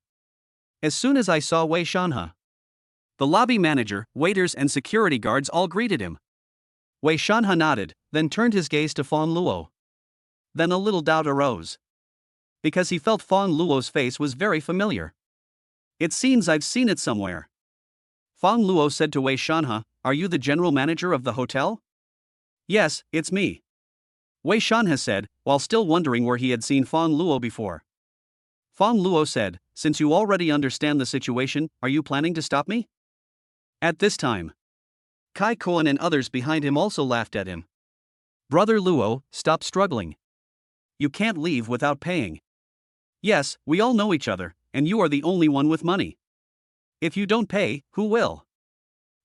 As soon as I saw Wei Shanhe, the lobby manager, waiters and security guards all greeted him. Wei Shanhe nodded, then turned his gaze to Fang Luo. Then a little doubt arose. Because he felt Fang Luo's face was very familiar. "It seems I've seen it somewhere." Fang Luo said to Wei Shanhe, "Are you the general manager of the hotel?" "Yes, it's me." Wei Shanhe said, while still wondering where he had seen Fang Luo before. Fang Luo said, since you already understand the situation, are you planning to stop me? At this time, Kai Koan and others behind him also laughed at him. Brother Luo, stop struggling. You can't leave without paying. Yes, we all know each other, and you are the only one with money. If you don't pay, who will?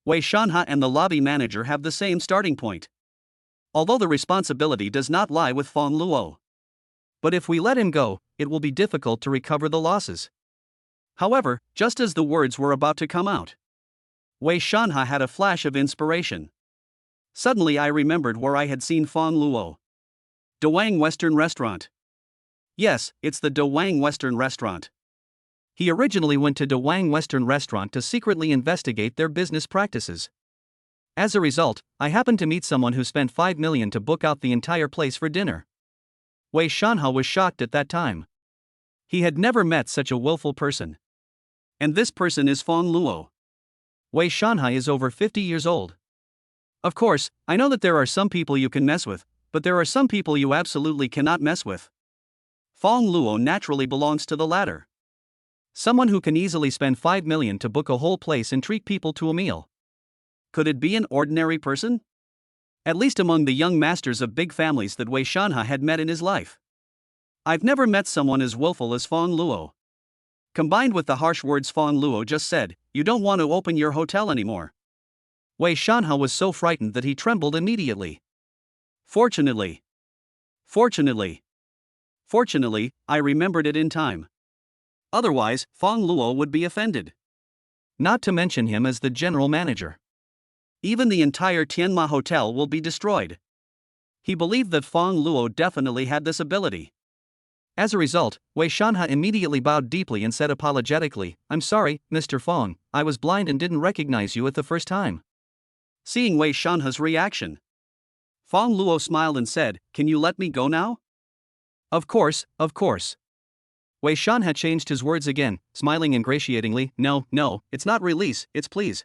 Wei Shanha and the lobby manager have the same starting point. Although the responsibility does not lie with Fang Luo. But if we let him go, it will be difficult to recover the losses. However, just as the words were about to come out, Wei Shanha had a flash of inspiration. Suddenly I remembered where I had seen Fang Luo. Dawang Western Restaurant. Yes, it's the Dawang Western Restaurant. He originally went to Dawang Western Restaurant to secretly investigate their business practices. As a result, I happened to meet someone who spent 5 million to book out the entire place for dinner. Wei Shanha was shocked at that time. He had never met such a willful person. And this person is Fang Luo. Wei Shanha is over 50 years old. Of course, I know that there are some people you can mess with, but there are some people you absolutely cannot mess with. Fang Luo naturally belongs to the latter. Someone who can easily spend 5 million to book a whole place and treat people to a meal. Could it be an ordinary person? At least among the young masters of big families that Wei Shanha had met in his life. I've never met someone as willful as Fang Luo. Combined with the harsh words Fang Luo just said, you don't want to open your hotel anymore. Wei Shanha was so frightened that he trembled immediately. Fortunately, I remembered it in time. Otherwise, Fang Luo would be offended. Not to mention him as the general manager. Even the entire Tianma Hotel will be destroyed. He believed that Fang Luo definitely had this ability. As a result, Wei Shanha immediately bowed deeply and said apologetically, I'm sorry, Mr. Fang, I was blind and didn't recognize you at the first time. Seeing Wei Shanha's reaction, Fang Luo smiled and said, can you let me go now? Of course. Wei Shanha changed his words again, smiling ingratiatingly, no, it's not release, it's please.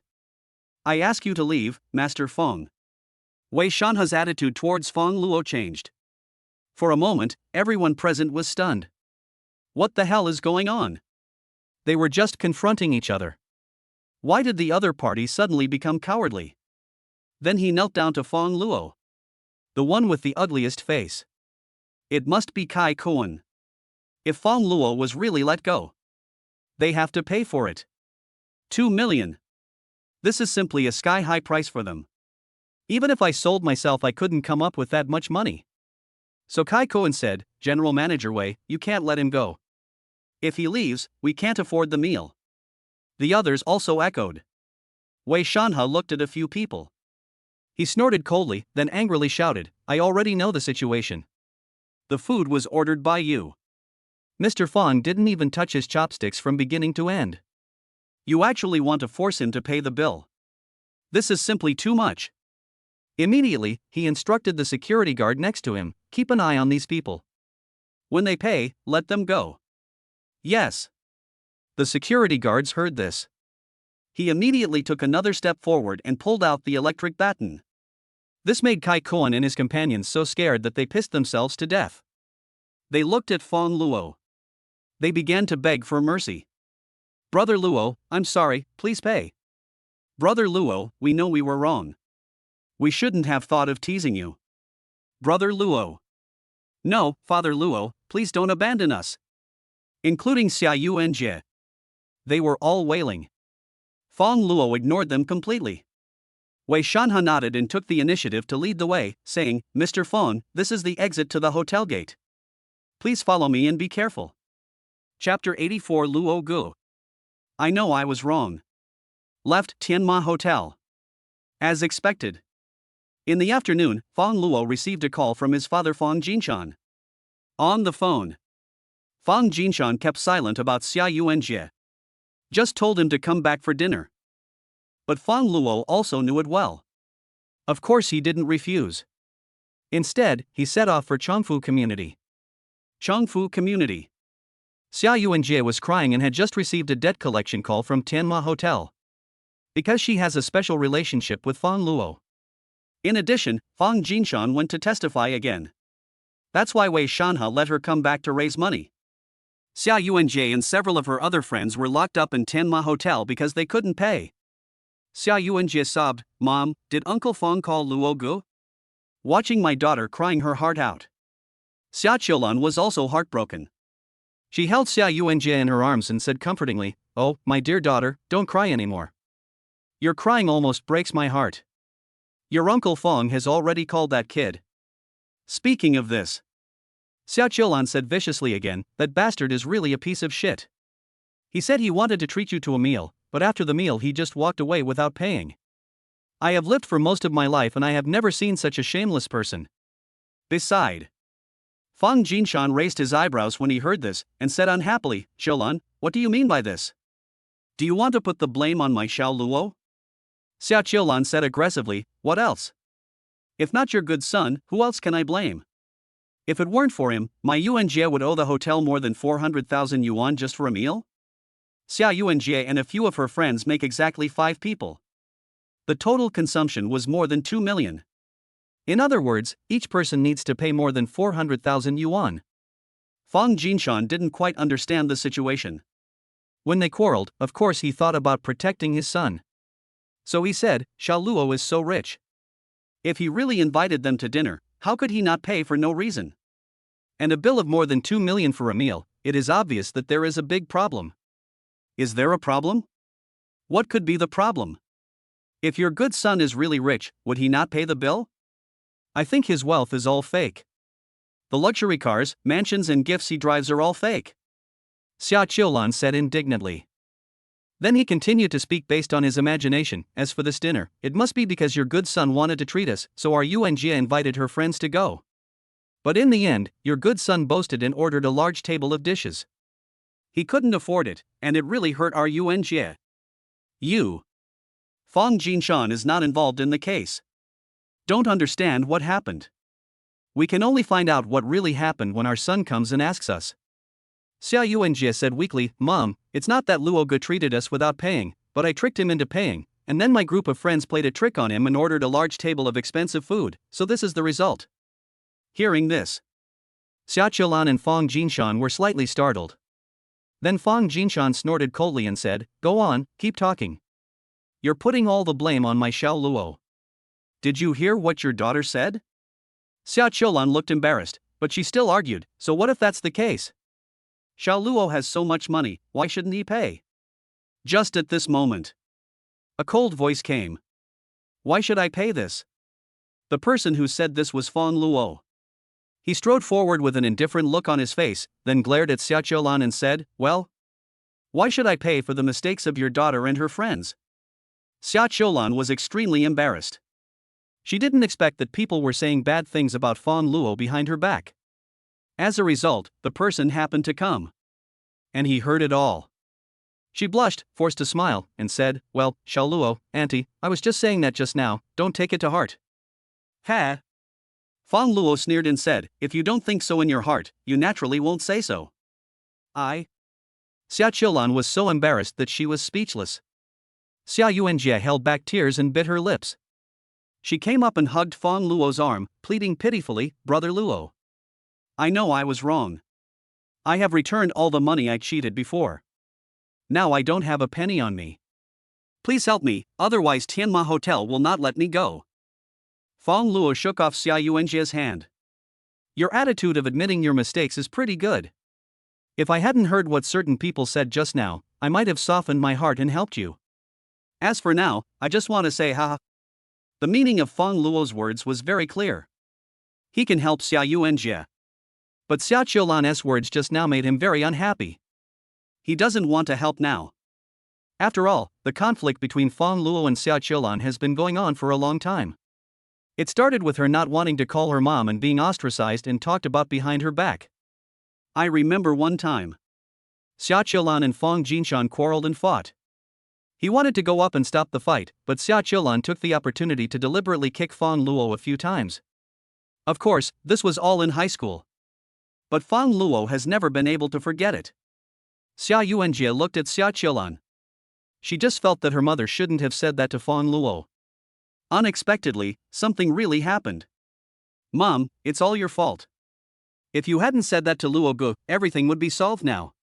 I ask you to leave, Master Fang. Wei Shanha's attitude towards Fang Luo changed. For a moment, everyone present was stunned. What the hell is going on? They were just confronting each other. Why did the other party suddenly become cowardly? Then he knelt down to Fang Luo. The one with the ugliest face. It must be Kai Koan. If Fang Luo was really let go, they have to pay for it. 2 million. This is simply a sky-high price for them. Even if I sold myself, I couldn't come up with that much money. So Kai Koan said, General Manager Wei, you can't let him go. If he leaves, we can't afford the meal. The others also echoed. Wei Shanha looked at a few people. He snorted coldly, then angrily shouted, I already know the situation. The food was ordered by you. Mr. Fang didn't even touch his chopsticks from beginning to end. You actually want to force him to pay the bill. This is simply too much. Immediately, he instructed the security guard next to him, keep an eye on these people. When they pay, let them go. Yes. The security guards heard this. He immediately took another step forward and pulled out the electric baton. This made Kai Koan and his companions so scared that they pissed themselves to death. They looked at Fang Luo. They began to beg for mercy. Brother Luo, I'm sorry, please pay. Brother Luo, we know we were wrong. We shouldn't have thought of teasing you. Brother Luo. No, Father Luo, please don't abandon us. Including Xia Yu and Jie. They were all wailing. Fang Luo ignored them completely. Wei Shanha nodded and took the initiative to lead the way, saying, Mr. Fang, this is the exit to the hotel gate. Please follow me and be careful. Chapter 84 Luo Gu. I know I was wrong. Left Tianma Hotel. As expected. In the afternoon, Fang Luo received a call from his father Fang Jinshan. On the phone, Fang Jinshan kept silent about Xia Yu and Jie. Just told him to come back for dinner. But Fang Luo also knew it well. Of course he didn't refuse. Instead, he set off for Chongfu Community. Chongfu Community. Xia Yu and Jie was crying and had just received a debt collection call from Tianma Hotel. Because she has a special relationship with Fang Luo. In addition, Fang Jinshan went to testify again. That's why Wei Shanha let her come back to raise money. Xia Yuanjie and several of her other friends were locked up in Tianma Hotel because they couldn't pay. Xia Yuanjie sobbed, "Mom, did Uncle Fang call Luo Gu?" Watching my daughter crying her heart out. Xia Qiulan was also heartbroken. She held Xia Yuanjie in her arms and said comfortingly, "Oh, my dear daughter, don't cry anymore. Your crying almost breaks my heart. Your Uncle Fang has already called that kid." Speaking of this, Xia Qiulan said viciously again, "That bastard is really a piece of shit. He said he wanted to treat you to a meal, but after the meal he just walked away without paying. I have lived for most of my life and I have never seen such a shameless person." Beside, Fang Jinshan raised his eyebrows when he heard this, and said unhappily, "Qiulan, what do you mean by this? Do you want to put the blame on my Xiao Luo?" Xia Qiulan said aggressively, "What else? If not your good son, who else can I blame? If it weren't for him, my Yuanjie would owe the hotel more than 400,000 yuan just for a meal? Xia Yuanjie and a few of her friends make exactly 5 people. The total consumption was more than 2 million. In other words, each person needs to pay more than 400,000 yuan. Fang Jinshan didn't quite understand the situation. When they quarreled, of course he thought about protecting his son. So he said, "Xiao Luo is so rich. If he really invited them to dinner, how could he not pay for no reason? And a bill of more than 2 million for a meal, it is obvious that there is a big problem." Is there a problem? What could be the problem? If your good son is really rich, would he not pay the bill? I think his wealth is all fake. The luxury cars, mansions and gifts he drives are all fake. Xia Qiulan said indignantly. Then he continued to speak based on his imagination. "As for this dinner, it must be because your good son wanted to treat us, so our Yuanjie invited her friends to go. But in the end, your good son boasted and ordered a large table of dishes. He couldn't afford it, and it really hurt our Yuanjie. Fang Jinshan is not involved in the case. Don't understand what happened. We can only find out what really happened when our son comes and asks us." Xia Yuanjie said weakly, "Mom, it's not that Luo Ge treated us without paying, but I tricked him into paying, and then my group of friends played a trick on him and ordered a large table of expensive food, so this is the result." Hearing this, Xia Qiulan and Fang Jinshan were slightly startled. Then Fang Jinshan snorted coldly and said, "Go on, keep talking. You're putting all the blame on my Xiao Luo. Did you hear what your daughter said?" Xia Qiulan looked embarrassed, but she still argued, "So what if that's the case? Xiao Luo has so much money, why shouldn't he pay?" Just at this moment, a cold voice came. "Why should I pay this?" The person who said this was Fang Luo. He strode forward with an indifferent look on his face, then glared at Xia Qiulan and said, "Well, why should I pay for the mistakes of your daughter and her friends?" Xia Qiulan was extremely embarrassed. She didn't expect that people were saying bad things about Fang Luo behind her back. As a result, the person happened to come. And he heard it all. She blushed, forced a smile, and said, "Well, Xiao Luo, auntie, I was just saying that just now, don't take it to heart." "Ha!" Fang Luo sneered and said, "If you don't think so in your heart, you naturally won't say so." Xia Qiulan was so embarrassed that she was speechless. Xia Yuanjie held back tears and bit her lips. She came up and hugged Fang Luo's arm, pleading pitifully, "Brother Luo, I know I was wrong. I have returned all the money I cheated before. Now I don't have a penny on me. Please help me, otherwise Tianma Hotel will not let me go." Fang Luo shook off Xia Yuanjie's hand. "Your attitude of admitting your mistakes is pretty good. If I hadn't heard what certain people said just now, I might have softened my heart and helped you. As for now, I just want to say ha." The meaning of Fang Luo's words was very clear. He can help Xia Yuanjie. But Xia Qiulan's words just now made him very unhappy. He doesn't want to help now. After all, the conflict between Fang Luo and Xia Qiulan has been going on for a long time. It started with her not wanting to call her mom and being ostracized and talked about behind her back. I remember one time, Xia Qiulan and Fang Jinshan quarreled and fought. He wanted to go up and stop the fight, but Xia Qiulan took the opportunity to deliberately kick Fang Luo a few times. Of course, this was all in high school. But Fang Luo has never been able to forget it. Xia Yuanjie looked at Xia Qiulan. She just felt that her mother shouldn't have said that to Fang Luo. Unexpectedly, something really happened. "Mom, it's all your fault. If you hadn't said that to Luo Gu, everything would be solved now."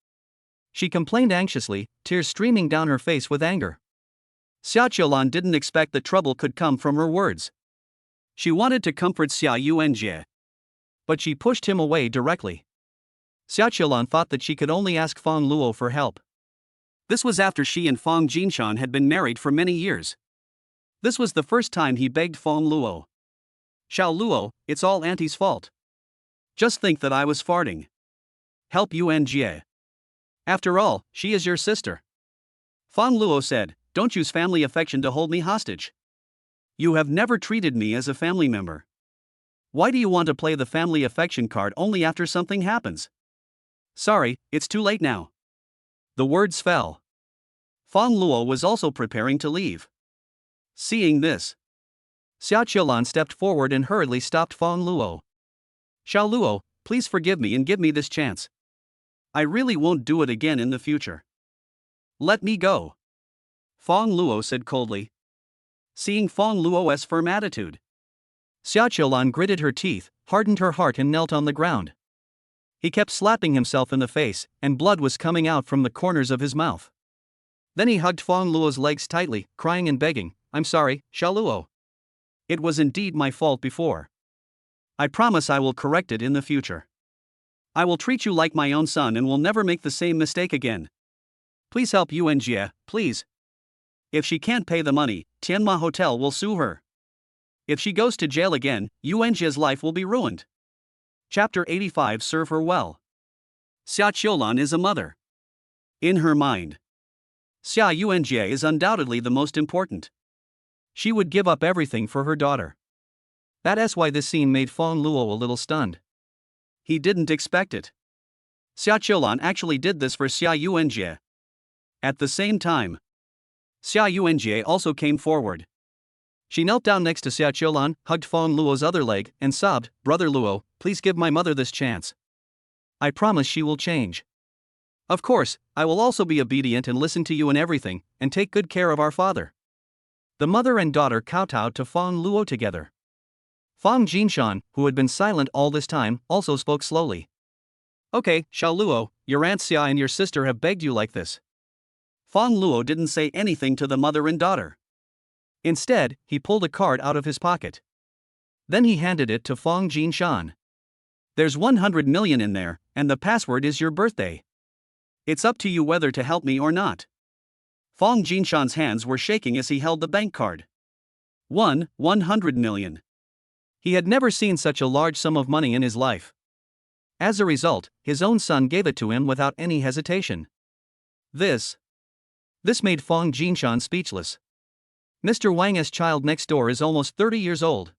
she complained anxiously, tears streaming down her face with anger. Xia Qiulan didn't expect that trouble could come from her words. She wanted to comfort Xia Yuanjie, but she pushed him away directly. Xia Qiulan thought that she could only ask Fang Luo for help. This was after she and Fang Jinshan had been married for many years. This was the first time he begged Fang Luo. Xiao Luo, it's all Auntie's fault. Just think that I was farting. Help Yuanjie. After all, she is your sister. Fang Luo said, don't use family affection to hold me hostage. You have never treated me as a family member. Why do you want to play the family affection card only after something happens? Sorry, it's too late now. The words fell. Fang Luo was also preparing to leave. Seeing this, Xia Qiulan stepped forward and hurriedly stopped Fang Luo. Xiao Luo, please forgive me and give me this chance. I really won't do it again in the future. Let me go. Fang Luo said coldly. Seeing Fang Luo's firm attitude, Xia Qiulan gritted her teeth, hardened her heart and knelt on the ground. He kept slapping himself in the face, and blood was coming out from the corners of his mouth. Then he hugged Fang Luo's legs tightly, crying and begging, I'm sorry, Xiao Luo. It was indeed my fault before. I promise I will correct it in the future. I will treat you like my own son and will never make the same mistake again. Please help Yuanjie, please. If she can't pay the money, Tianma Hotel will sue her. If she goes to jail again, Yuanjie's life will be ruined. Chapter 85. Serve her well. Xia Qiulan is a mother. In her mind, Xia Yuanjie is undoubtedly the most important. She would give up everything for her daughter. That's why this scene made Fang Luo a little stunned. He didn't expect it. Xia Qiulan actually did this for Xia Yuanjie. At the same time, Xia Yuanjie also came forward. She knelt down next to Xia Qiulan, hugged Fang Luo's other leg, and sobbed, Brother Luo, please give my mother this chance. I promise she will change. Of course, I will also be obedient and listen to you in everything, and take good care of our father. The mother and daughter kowtowed to Fang Luo together. Fang Jinshan, who had been silent all this time, also spoke slowly. Okay, Xiao Luo, your Aunt Xia and your sister have begged you like this. Fang Luo didn't say anything to the mother and daughter. Instead, he pulled a card out of his pocket. Then he handed it to Fang Jinshan. There's 100 million in there, and the password is your birthday. It's up to you whether to help me or not. Fang Jinshan's hands were shaking as he held the bank card. 100 million. He had never seen such a large sum of money in his life. As a result, his own son gave it to him without any hesitation. This made Fang Jinshan speechless. Mr. Wang's child next door is almost 30 years old.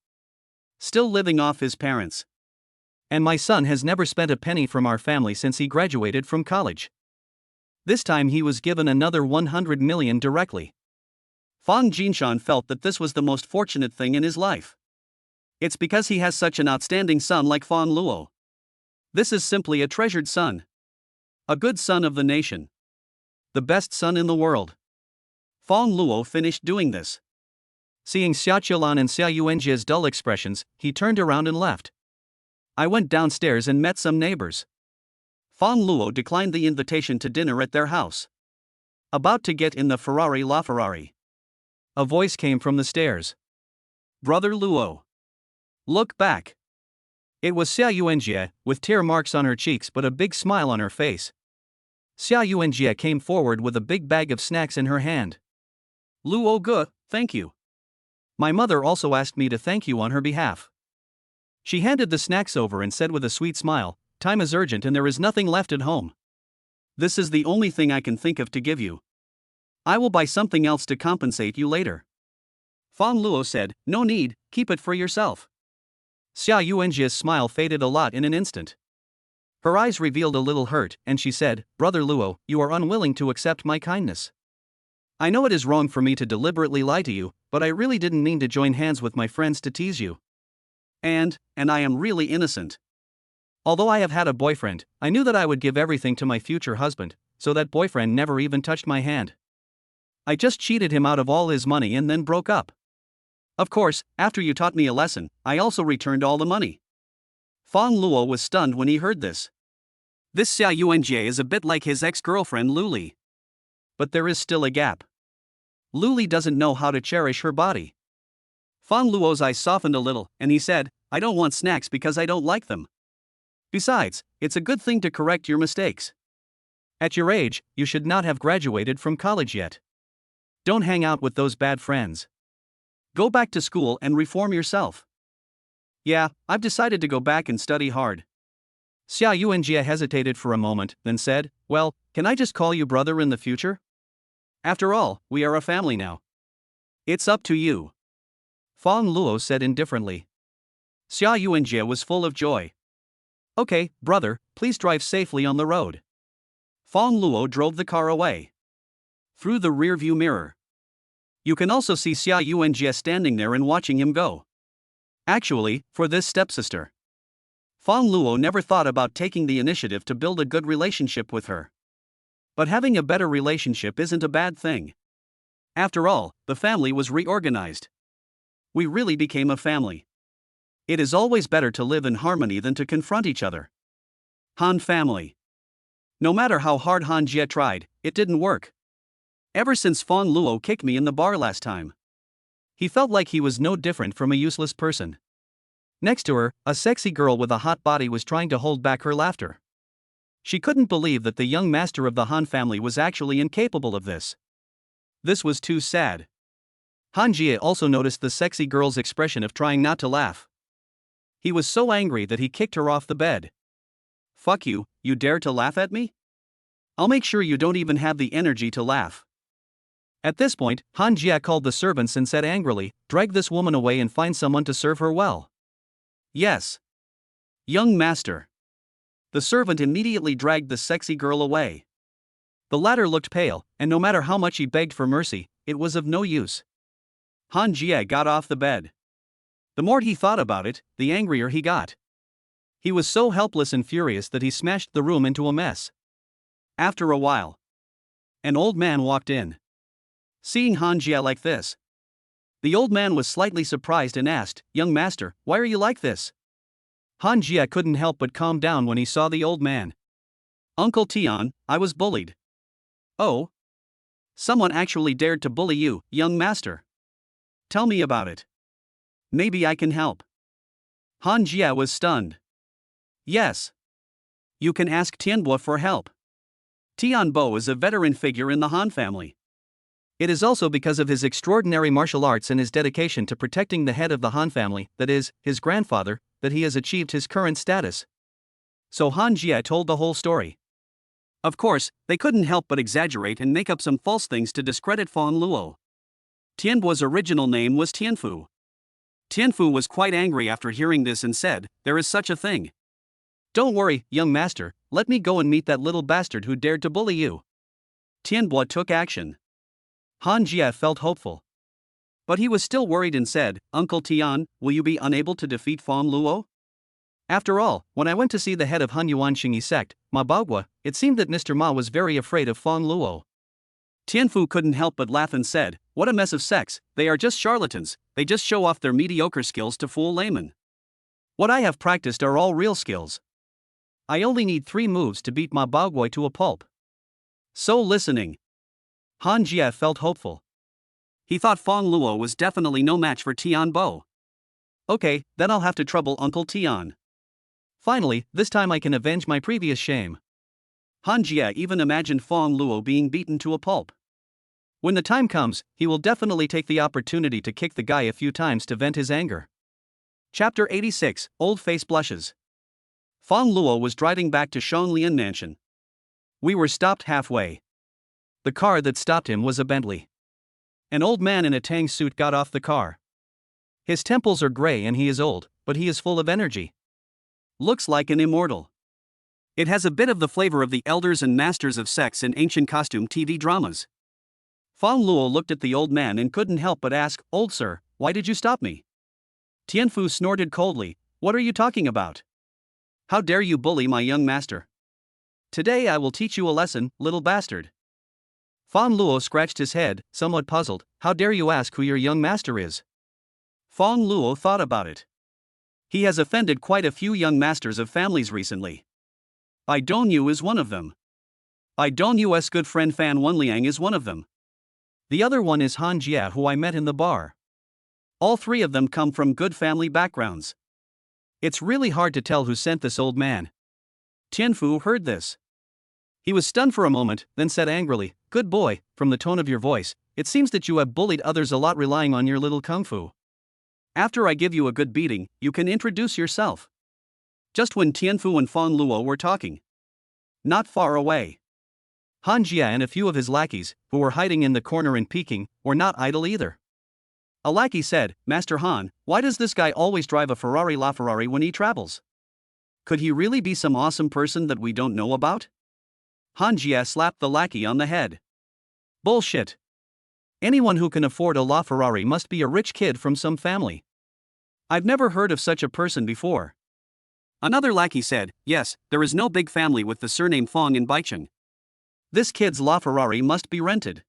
Still living off his parents. And my son has never spent a penny from our family since he graduated from college. This time he was given another 100 million directly. Fang Jinshan felt that this was the most fortunate thing in his life. It's because he has such an outstanding son like Fang Luo. This is simply a treasured son. A good son of the nation. The best son in the world. Fang Luo finished doing this. Seeing Xia Qiulan and Xia Yuanjie's dull expressions, he turned around and left. I went downstairs and met some neighbors. Fang Luo declined the invitation to dinner at their house. About to get in the Ferrari LaFerrari. A voice came from the stairs. Brother Luo. Look back. It was Xia Yuanjie, with tear marks on her cheeks but a big smile on her face. Xia Yuanjie came forward with a big bag of snacks in her hand. Luo Ge, thank you. My mother also asked me to thank you on her behalf. She handed the snacks over and said with a sweet smile, time is urgent and there is nothing left at home. This is the only thing I can think of to give you. I will buy something else to compensate you later. Fang Luo said, no need, keep it for yourself. Xia Yuanjie's smile faded a lot in an instant. Her eyes revealed a little hurt, and she said, Brother Luo, you are unwilling to accept my kindness. I know it is wrong for me to deliberately lie to you, but I really didn't mean to join hands with my friends to tease you. And I am really innocent. Although I have had a boyfriend, I knew that I would give everything to my future husband, so that boyfriend never even touched my hand. I just cheated him out of all his money and then broke up. Of course, after you taught me a lesson, I also returned all the money. Fang Luo was stunned when he heard this. This Xia Yuanjie is a bit like his ex-girlfriend Luli. But there is still a gap. Luli doesn't know how to cherish her body. Fang Luo's eyes softened a little, and he said, I don't want snacks because I don't like them. Besides, it's a good thing to correct your mistakes. At your age, you should not have graduated from college yet. Don't hang out with those bad friends. Go back to school and reform yourself. Yeah, I've decided to go back and study hard. Xia Yuanjie hesitated for a moment, then said, Well, can I just call you brother in the future? After all, we are a family now. It's up to you. Fang Luo said indifferently. Xia Yuanjie was full of joy. Okay, brother, please drive safely on the road. Fang Luo drove the car away. Through the rearview mirror. You can also see Xia Yuanjie standing there and watching him go. Actually, for this stepsister, Fang Luo never thought about taking the initiative to build a good relationship with her. But having a better relationship isn't a bad thing. After all, the family was reorganized. We really became a family. It is always better to live in harmony than to confront each other. Han family. No matter how hard Han Jie tried, it didn't work. Ever since Fang Luo kicked me in the bar last time, he felt like he was no different from a useless person. Next to her, a sexy girl with a hot body was trying to hold back her laughter. She couldn't believe that the young master of the Han family was actually incapable of this. This was too sad. Han Jie also noticed the sexy girl's expression of trying not to laugh. He was so angry that he kicked her off the bed. Fuck you, you dare to laugh at me? I'll make sure you don't even have the energy to laugh. At this point, Han Jie called the servants and said angrily, Drag this woman away and find someone to serve her well. Yes. Young master. The servant immediately dragged the sexy girl away. The latter looked pale, and no matter how much he begged for mercy, it was of no use. Han Jie got off the bed. The more he thought about it, the angrier he got. He was so helpless and furious that he smashed the room into a mess. After a while, an old man walked in. Seeing Han Jie like this, the old man was slightly surprised and asked, Young master, why are you like this? Han Jie couldn't help but calm down when he saw the old man. Uncle Tian, I was bullied. Oh? Someone actually dared to bully you, young master. Tell me about it. Maybe I can help. Han Jie was stunned. Yes. You can ask Tianbo for help. Tianbo is a veteran figure in the Han family. It is also because of his extraordinary martial arts and his dedication to protecting the head of the Han family, that is, his grandfather, that he has achieved his current status. So Han Jie told the whole story. Of course, they couldn't help but exaggerate and make up some false things to discredit Fang Luo. Tianbo's original name was Tianfu. Tianfu was quite angry after hearing this and said, There is such a thing. Don't worry, young master, let me go and meet that little bastard who dared to bully you. Tianbo took action. Han Jie felt hopeful. But he was still worried and said, Uncle Tian, will you be unable to defeat Fang Luo? After all, when I went to see the head of Han Yuan Xingyi sect, Ma Baogua, it seemed that Mr. Ma was very afraid of Fang Luo. Tianfu couldn't help but laugh and said, What a mess of sects, they are just charlatans, they just show off their mediocre skills to fool laymen. What I have practiced are all real skills. I only need 3 moves to beat Ma Baogua to a pulp. So listening, Han Jie felt hopeful. He thought Fang Luo was definitely no match for Tianbo. Okay, then I'll have to trouble Uncle Tian. Finally, this time I can avenge my previous shame. Han Jie even imagined Fang Luo being beaten to a pulp. When the time comes, he will definitely take the opportunity to kick the guy a few times to vent his anger. Chapter 86, Old Face Blushes. Fang Luo was driving back to Shonglian Mansion. We were stopped halfway. The car that stopped him was a Bentley. An old man in a Tang suit got off the car. His temples are gray and he is old, but he is full of energy. Looks like an immortal. It has a bit of the flavor of the elders and masters of sex in ancient costume TV dramas. Fang Luo looked at the old man and couldn't help but ask, Old sir, why did you stop me? Tianfu snorted coldly, What are you talking about? How dare you bully my young master? Today I will teach you a lesson, little bastard. Fang Luo scratched his head, somewhat puzzled. How dare you ask who your young master is? Fang Luo thought about it. He has offended quite a few young masters of families recently. Bai Dongyu is one of them. Bai Dongyu's good friend Fan Wenliang is one of them. The other one is Han Jia, who I met in the bar. All three of them come from good family backgrounds. It's really hard to tell who sent this old man. Tianfu heard this. He was stunned for a moment, then said angrily, "Good boy, from the tone of your voice, it seems that you have bullied others a lot relying on your little kung fu. After I give you a good beating, you can introduce yourself." Just when Tianfu and Fang Luo were talking. Not far away. Han Jia and a few of his lackeys, who were hiding in the corner and peeking, were not idle either. A lackey said, "Master Han, why does this guy always drive a Ferrari LaFerrari when he travels? Could he really be some awesome person that we don't know about?" Han Jia slapped the lackey on the head. "Bullshit. Anyone who can afford a LaFerrari must be a rich kid from some family. I've never heard of such a person before." Another lackey said, "Yes, there is no big family with the surname Fang in Baicheng. This kid's LaFerrari must be rented."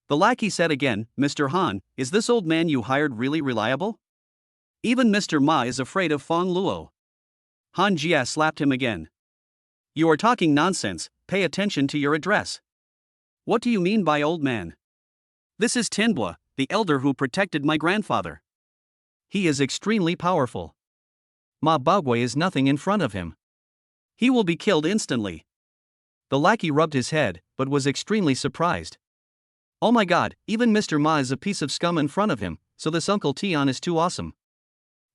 The lackey said again, "Mr. Han, is this old man you hired really reliable? Even Mr. Ma is afraid of Fang Luo." Han Jia slapped him again. "You are talking nonsense, pay attention to your address. What do you mean by old man? This is Tianbua, the elder who protected my grandfather. He is extremely powerful. Ma Baogui is nothing in front of him. He will be killed instantly." The lackey rubbed his head, but was extremely surprised. "Oh my god, even Mr. Ma is a piece of scum in front of him, so this Uncle Tian is too awesome."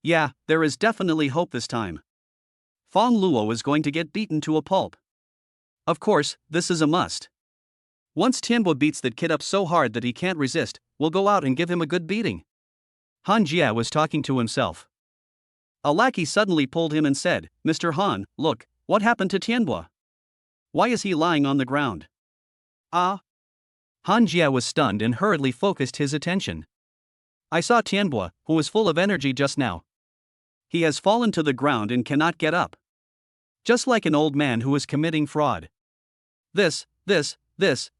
Yeah, there is definitely hope this time. Fang Luo is going to get beaten to a pulp. Of course, this is a must. Once Tianbo beats that kid up so hard that he can't resist, we'll go out and give him a good beating. Han Jia was talking to himself. A lackey suddenly pulled him and said, "Mr. Han, look, what happened to Tianbo? Why is he lying on the ground?" "Ah." Han Jia was stunned and hurriedly focused his attention. "I saw Tianbo, who was full of energy just now. He has fallen to the ground and cannot get up. Just like an old man who is committing fraud. This,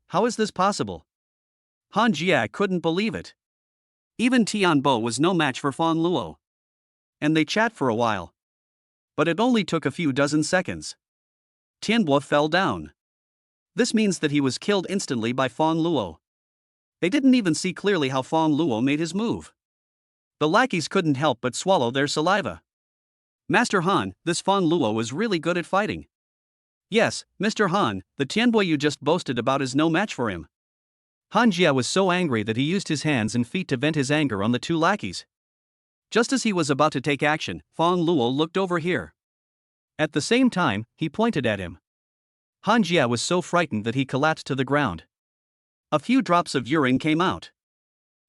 how is this possible?" Han Jia couldn't believe it. Even Tianbo was no match for Fang Luo. And they chat for a while. But it only took a few dozen seconds. Tianbo fell down. This means that he was killed instantly by Fang Luo. They didn't even see clearly how Fang Luo made his move. The lackeys couldn't help but swallow their saliva. "Master Han, this Fang Luo is really good at fighting." "Yes, Mr. Han, the Tianbo you just boasted about is no match for him." Han Jia was so angry that he used his hands and feet to vent his anger on the two lackeys. Just as he was about to take action, Fang Luo looked over here. At the same time, he pointed at him. Han Jia was so frightened that he collapsed to the ground. A few drops of urine came out.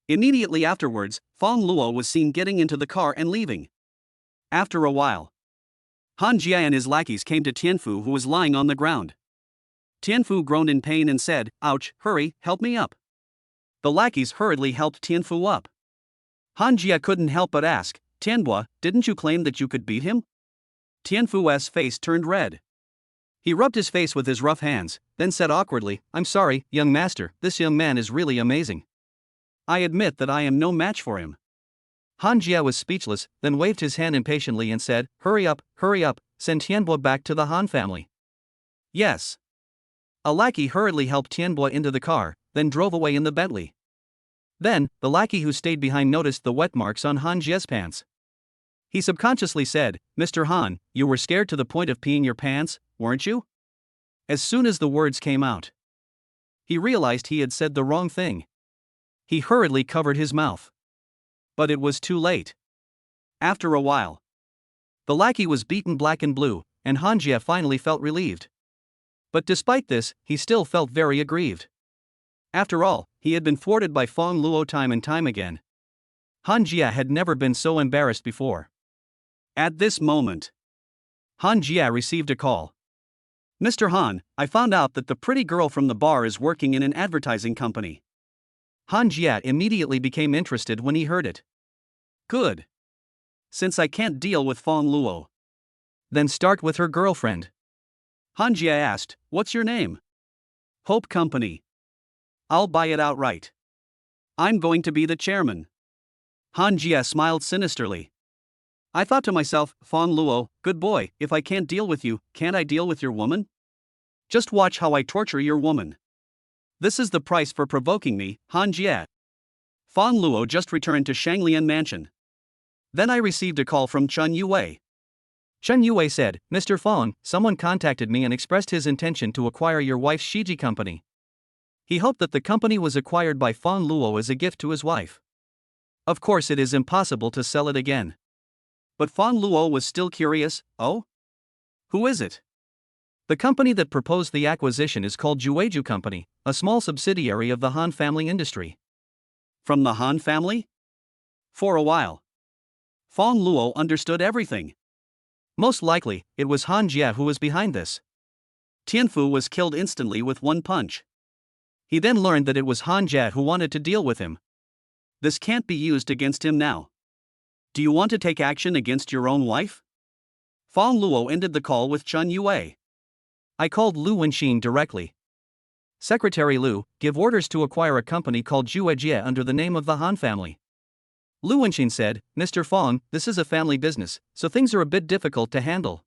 Immediately afterwards, Fang Luo was seen getting into the car and leaving. After a while, Han Jia and his lackeys came to Tianfu, who was lying on the ground. Tianfu groaned in pain and said, "Ouch, hurry, help me up." The lackeys hurriedly helped Tianfu up. Han Jia couldn't help but ask, "Tianbua, didn't you claim that you could beat him?" Tianfu's face turned red. He rubbed his face with his rough hands, then said awkwardly, "I'm sorry, young master, this young man is really amazing. I admit that I am no match for him." Han Jia was speechless, then waved his hand impatiently and said, hurry up, send Tianbo back to the Han family." "Yes." A lackey hurriedly helped Tianbo into the car, then drove away in the Bentley. Then, the lackey who stayed behind noticed the wet marks on Han Jia's pants. He subconsciously said, "Mr. Han, you were scared to the point of peeing your pants, weren't you?" As soon as the words came out, he realized he had said the wrong thing. He hurriedly covered his mouth. But it was too late. After a while, the lackey was beaten black and blue, and Han Jia finally felt relieved. But despite this, he still felt very aggrieved. After all, he had been thwarted by Fang Luo time and time again. Han Jia had never been so embarrassed before. At this moment, Han Jia received a call. "Mr. Han, I found out that the pretty girl from the bar is working in an advertising company." Han Jia immediately became interested when he heard it. "Good. Since I can't deal with Fang Luo, then start with her girlfriend." Han Jia asked, "What's your name?" "Hope Company. I'll buy it outright. I'm going to be the chairman." Han Jia smiled sinisterly. I thought to myself, Fang Luo, good boy, if I can't deal with you, can't I deal with your woman? Just watch how I torture your woman. This is the price for provoking me, Han Jie. Fang Luo just returned to Shanglian Mansion. Then I received a call from Chen Yue. Chen Yue said, Mr. Fang, someone contacted me and expressed his intention to acquire your wife's Shiji company. He hoped that the company was acquired by Fang Luo as a gift to his wife. Of course, it is impossible to sell it again. But Fang Luo was still curious. Oh? Who is it? The company that proposed the acquisition is called Jueju Company, a small subsidiary of the Han family industry. From the Han family? For a while, Fang Luo understood everything. Most likely, it was Han Jie who was behind this. Tianfu was killed instantly with one punch. He then learned that it was Han Jie who wanted to deal with him. This can't be used against him now. Do you want to take action against your own wife? Fang Luo ended the call with Chen Yue. I called Lu Wenxin directly. Secretary Lu, give orders to acquire a company called Juejie under the name of the Han family. Lu Wenxin said, Mr. Fang, this is a family business, so things are a bit difficult to handle.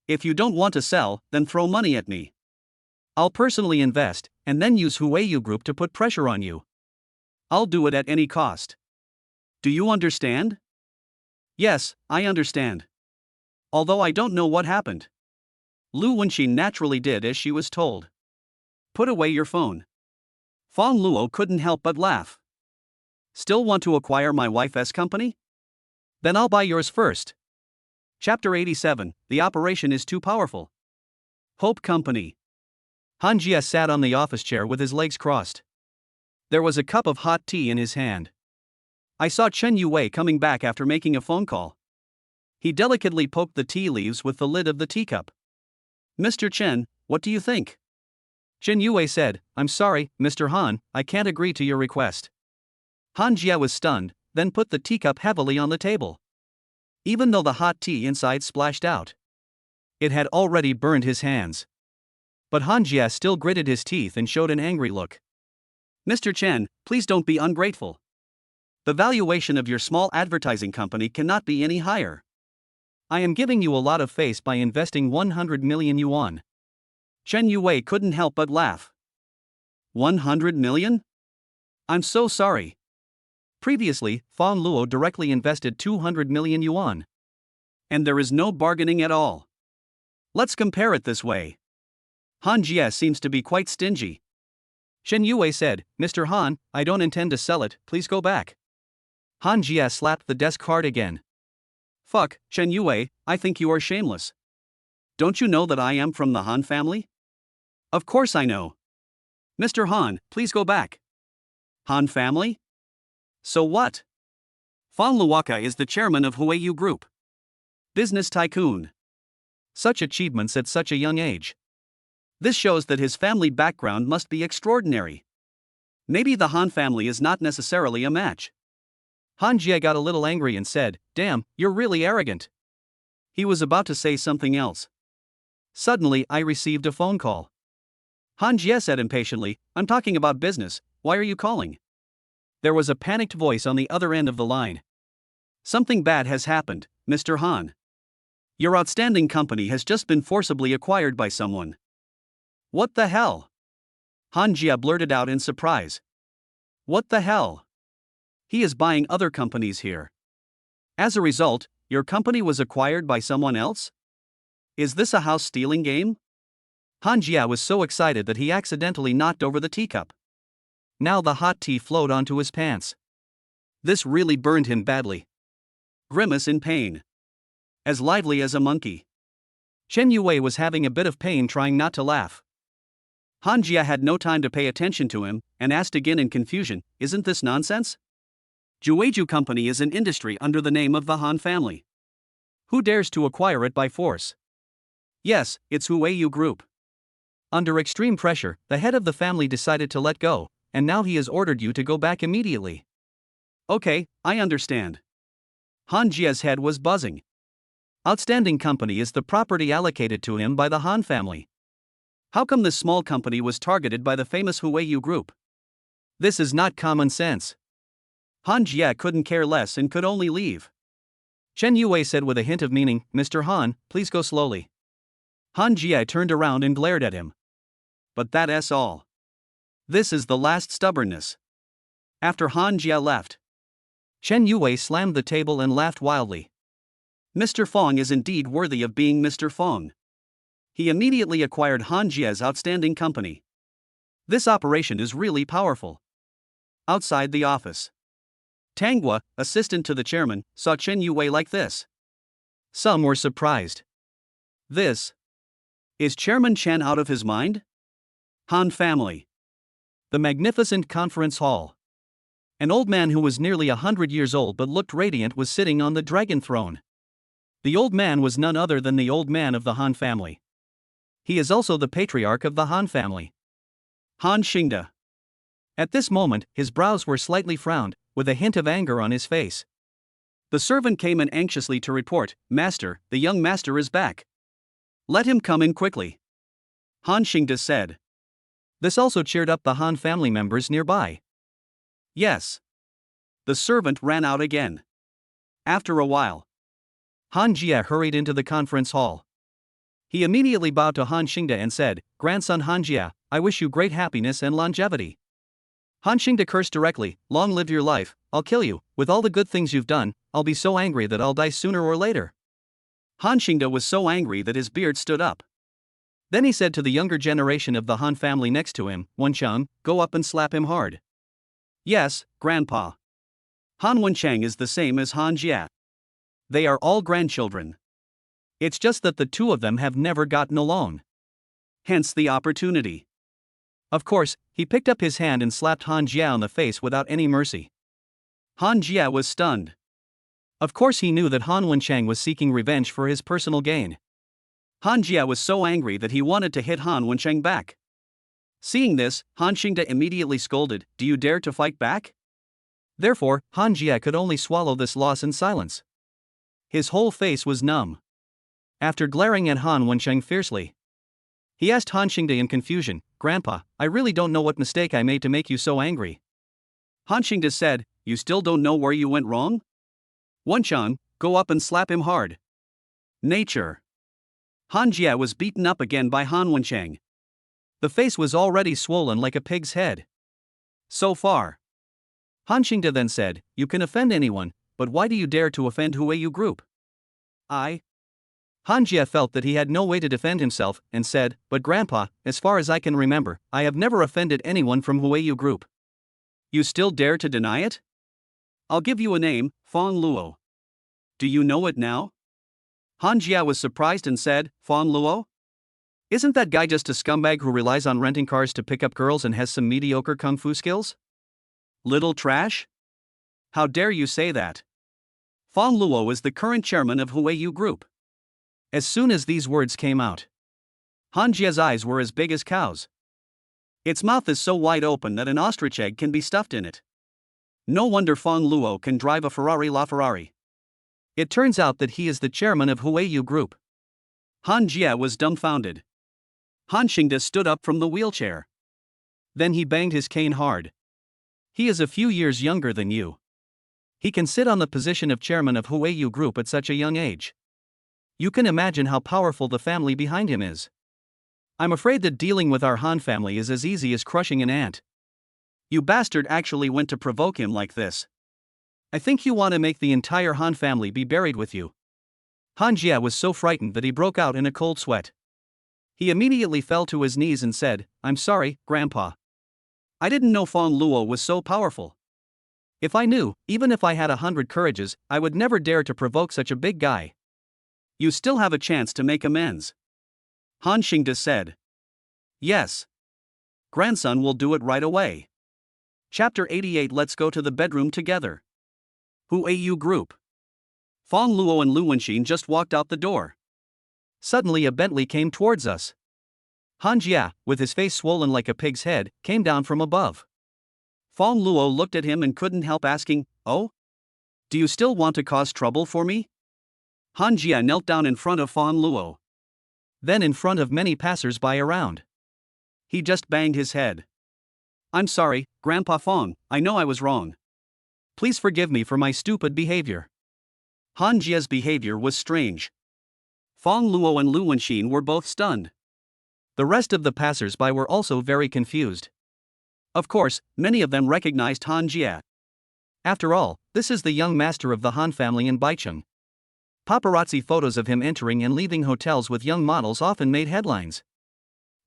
If you don't want to sell, then throw money at me. I'll personally invest, and then use Huiyu Group to put pressure on you. I'll do it at any cost. Do you understand? Yes, I understand. Although I don't know what happened. Lu Wenxin naturally did as she was told. Put away your phone. Fang Luo couldn't help but laugh. Still want to acquire my wife's company? Then I'll buy yours first. Chapter 87, The Operation is Too Powerful. Hope Company. Han Jie sat on the office chair with his legs crossed. There was a cup of hot tea in his hand. I saw Chen Yue coming back after making a phone call. He delicately poked the tea leaves with the lid of the teacup. Mr. Chen, what do you think? Chen Yue said, I'm sorry, Mr. Han, I can't agree to your request. Han Jie was stunned, then put the teacup heavily on the table. Even though the hot tea inside splashed out, it had already burned his hands. But Han Jie still gritted his teeth and showed an angry look. Mr. Chen, please don't be ungrateful. The valuation of your small advertising company cannot be any higher. I am giving you a lot of face by investing 100 million yuan. Chen Yue couldn't help but laugh. 100 million? I'm so sorry. Previously, Fang Luo directly invested 200 million yuan. And there is no bargaining at all. Let's compare it this way. Han Jie seems to be quite stingy. Chen Yue said, Mr. Han, I don't intend to sell it, please go back. Han Jie slapped the desk hard again. Fuck, Chen Yue, I think you are shameless. Don't you know that I am from the Han family? Of course I know. Mr. Han, please go back. Han family? So what? Fang Luoka is the chairman of Huiyu Group. Business tycoon. Such achievements at such a young age. This shows that his family background must be extraordinary. Maybe the Han family is not necessarily a match. Han Jie got a little angry and said, Damn, you're really arrogant. He was about to say something else. Suddenly, I received a phone call. Han Jie said impatiently, I'm talking about business, why are you calling? There was a panicked voice on the other end of the line. Something bad has happened, Mr. Han. Your outstanding company has just been forcibly acquired by someone. What the hell? Han Jie blurted out in surprise. What the hell? He is buying other companies here. As a result, your company was acquired by someone else? Is this a house stealing game? Han Jie was so excited that he accidentally knocked over the teacup. Now the hot tea flowed onto his pants. This really burned him badly. Grimace in pain. As lively as a monkey. Chen Yue was having a bit of pain trying not to laugh. Han Jie had no time to pay attention to him, and asked again in confusion, Isn't this nonsense? Jueju Company is an industry under the name of the Han family. Who dares to acquire it by force? Yes, it's Huiyu Group. Under extreme pressure, the head of the family decided to let go, and now he has ordered you to go back immediately. Okay, I understand. Han Jie's head was buzzing. Outstanding company is the property allocated to him by the Han family. How come this small company was targeted by the famous Huiyu Group? This is not common sense. Han Jie couldn't care less and could only leave. Chen Yue said with a hint of meaning, Mr. Han, please go slowly. Han Jie turned around and glared at him. But that's all. This is the last stubbornness. After Han Jie left, Chen Yue slammed the table and laughed wildly. Mr. Fang is indeed worthy of being Mr. Fang. He immediately acquired Han Jie's outstanding company. This operation is really powerful. Outside the office, Tanghua, assistant to the chairman, saw Chen Yue like this. Some were surprised. This is Chairman Chen out of his mind? Han family. The magnificent conference hall. An old man who was nearly 100 years old but looked radiant was sitting on the dragon throne. The old man was none other than the old man of the Han family. He is also the patriarch of the Han family. Han Xingde. At this moment, his brows were slightly frowned, with a hint of anger on his face. The servant came in anxiously to report, Master, the young master is back. Let him come in quickly. Han Xingde said. This also cheered up the Han family members nearby. Yes. The servant ran out again. After a while, Han Jie hurried into the conference hall. He immediately bowed to Han Xingde and said, Grandson Han Jie, I wish you great happiness and longevity. Han Xingde cursed directly, long live your life, I'll kill you, with all the good things you've done, I'll be so angry that I'll die sooner or later. Han Xingde was so angry that his beard stood up. Then he said to the younger generation of the Han family next to him, Wenchang, go up and slap him hard. Yes, Grandpa. Han Wenchang is the same as Han Jie. They are all grandchildren. It's just that the two of them have never gotten along. Hence the opportunity. Of course, he picked up his hand and slapped Han Jie on the face without any mercy. Han Jie was stunned. Of course he knew that Han Wenchang was seeking revenge for his personal gain. Han Jie was so angry that he wanted to hit Han Wenchang back. Seeing this, Han Xingde immediately scolded, Do you dare to fight back? Therefore, Han Jie could only swallow this loss in silence. His whole face was numb. After glaring at Han Wenchang fiercely, he asked Han Xingde in confusion, Grandpa, I really don't know what mistake I made to make you so angry. Han Xingde said, You still don't know where you went wrong? Wenchang, go up and slap him hard. Nature. Han Jie was beaten up again by Han Wenchang. The face was already swollen like a pig's head. So far. Han Xingde then said, You can offend anyone, but why do you dare to offend Huiyu Group? Han Jie felt that he had no way to defend himself, and said, But Grandpa, as far as I can remember, I have never offended anyone from Huiyu Group. You still dare to deny it? I'll give you a name, Fang Luo. Do you know it now? Han Jie was surprised and said, Fang Luo? Isn't that guy just a scumbag who relies on renting cars to pick up girls and has some mediocre kung fu skills? Little trash? How dare you say that? Fang Luo is the current chairman of Huiyu Group. As soon as these words came out, Han Jie's eyes were as big as cows. Its mouth is so wide open that an ostrich egg can be stuffed in it. No wonder Fang Luo can drive a Ferrari LaFerrari. It turns out that he is the chairman of Huiyu Group. Han Jie was dumbfounded. Han Xingde stood up from the wheelchair. Then he banged his cane hard. He is a few years younger than you. He can sit on the position of chairman of Huiyu Group at such a young age. You can imagine how powerful the family behind him is. I'm afraid that dealing with our Han family is as easy as crushing an ant. You bastard actually went to provoke him like this. I think you want to make the entire Han family be buried with you. Han Jie was so frightened that he broke out in a cold sweat. He immediately fell to his knees and said, I'm sorry, Grandpa. I didn't know Fang Luo was so powerful. If I knew, even if I had 100 courages, I would never dare to provoke such a big guy. You still have a chance to make amends. Han Xingde said. Yes. Grandson will do it right away. Chapter 88. Let's go to the bedroom together. Huiyu Group. Fang Luo and Lu Wenxin just walked out the door. Suddenly a Bentley came towards us. Han Jie, with his face swollen like a pig's head, came down from above. Fang Luo looked at him and couldn't help asking, Oh? Do you still want to cause trouble for me? Han Jie knelt down in front of Fang Luo. Then in front of many passers-by around. He just banged his head. I'm sorry, Grandpa Fang, I know I was wrong. Please forgive me for my stupid behavior. Han Jie's behavior was strange. Fang Luo and Lu Wenxin were both stunned. The rest of the passers-by were also very confused. Of course, many of them recognized Han Jie. After all, this is the young master of the Han family in Baicheng. Paparazzi photos of him entering and leaving hotels with young models often made headlines.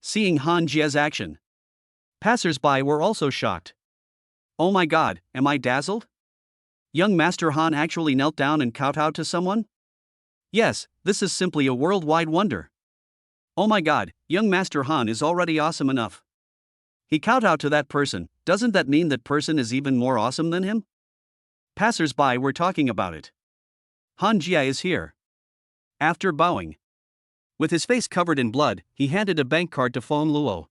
Seeing Han Jie's action, passers-by were also shocked. Oh my god, am I dazzled? Young Master Han actually knelt down and kowtowed to someone? Yes, this is simply a worldwide wonder. Oh my god, young Master Han is already awesome enough. He kowtowed to that person, doesn't that mean that person is even more awesome than him? Passers-by were talking about it. Han Jie is here. After bowing, with his face covered in blood, he handed a bank card to Fang Luo.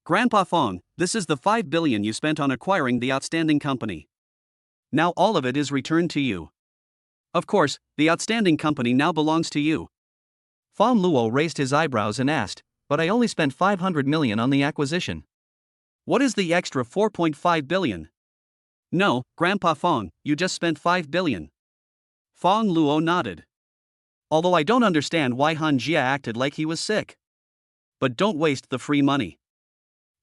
Grandpa Fang, this is the 5 billion you spent on acquiring the outstanding company. Now all of it is returned to you. Of course, the outstanding company now belongs to you. Fang Luo raised his eyebrows and asked, but I only spent 500 million on the acquisition. What is the extra 4.5 billion? No, Grandpa Fang, you just spent 5 billion. Fang Luo nodded. Although I don't understand why Han Jie acted like he was sick. But don't waste the free money.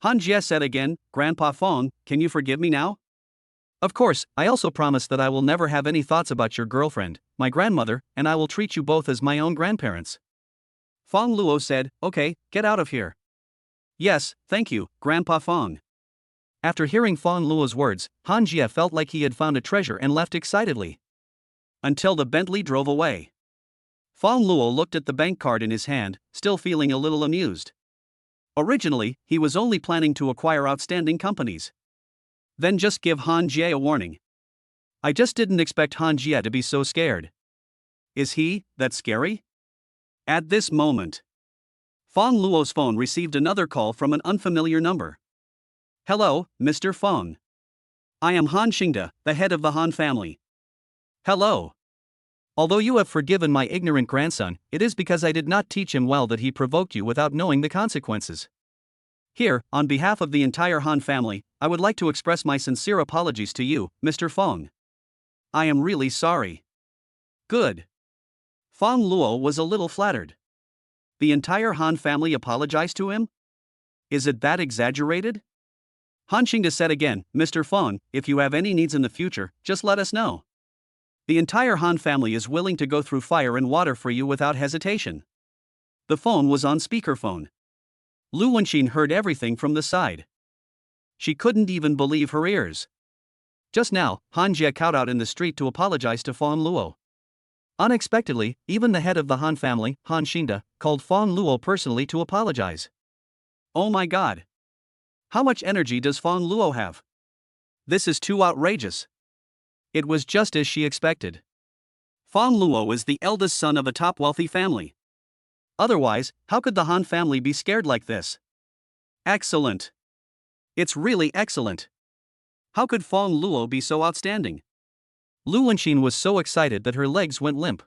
Han Jie said again, Grandpa Fang, can you forgive me now? Of course, I also promise that I will never have any thoughts about your girlfriend, my grandmother, and I will treat you both as my own grandparents. Fang Luo said, okay, get out of here. Yes, thank you, Grandpa Fang. After hearing Fang Luo's words, Han Jie felt like he had found a treasure and left excitedly. Until the Bentley drove away. Fang Luo looked at the bank card in his hand, still feeling a little amused. Originally, he was only planning to acquire outstanding companies. Then just give Han Jie a warning. I just didn't expect Han Jie to be so scared. Is he that scary? At this moment, Fang Luo's phone received another call from an unfamiliar number. Hello, Mr. Fang. I am Han Xingde, the head of the Han family. Hello. Although you have forgiven my ignorant grandson, it is because I did not teach him well that he provoked you without knowing the consequences. Here, on behalf of the entire Han family, I would like to express my sincere apologies to you, Mr. Fang. I am really sorry. Good. Fang Luo was a little flattered. The entire Han family apologized to him? Is it that exaggerated? Han Xingde said again, Mr. Fang, if you have any needs in the future, just let us know. The entire Han family is willing to go through fire and water for you without hesitation. The phone was on speakerphone. Lu Wenxin heard everything from the side. She couldn't even believe her ears. Just now, Han Jie kowtowed in the street to apologize to Fang Luo. Unexpectedly, even the head of the Han family, Han Xingde, called Fang Luo personally to apologize. Oh my god. How much energy does Fang Luo have? This is too outrageous. It was just as she expected. Fang Luo is the eldest son of a top wealthy family. Otherwise, how could the Han family be scared like this? Excellent. It's really excellent. How could Fang Luo be so outstanding? Lu Wenxin was so excited that her legs went limp.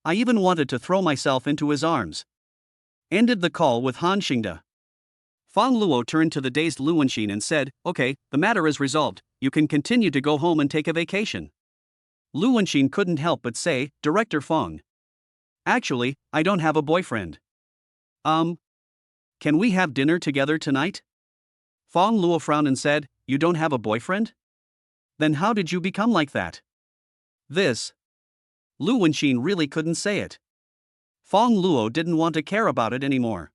I even wanted to throw myself into his arms. Ended the call with Han Xingde. Fang Luo turned to the dazed Lu Wenxin and said, okay, the matter is resolved, you can continue to go home and take a vacation. Lu Wenxin couldn't help but say, Director Fang. Actually, I don't have a boyfriend. Can we have dinner together tonight? Fang Luo frowned and said, you don't have a boyfriend? Then how did you become like that? This. Lu Wenxin really couldn't say it. Fang Luo didn't want to care about it anymore.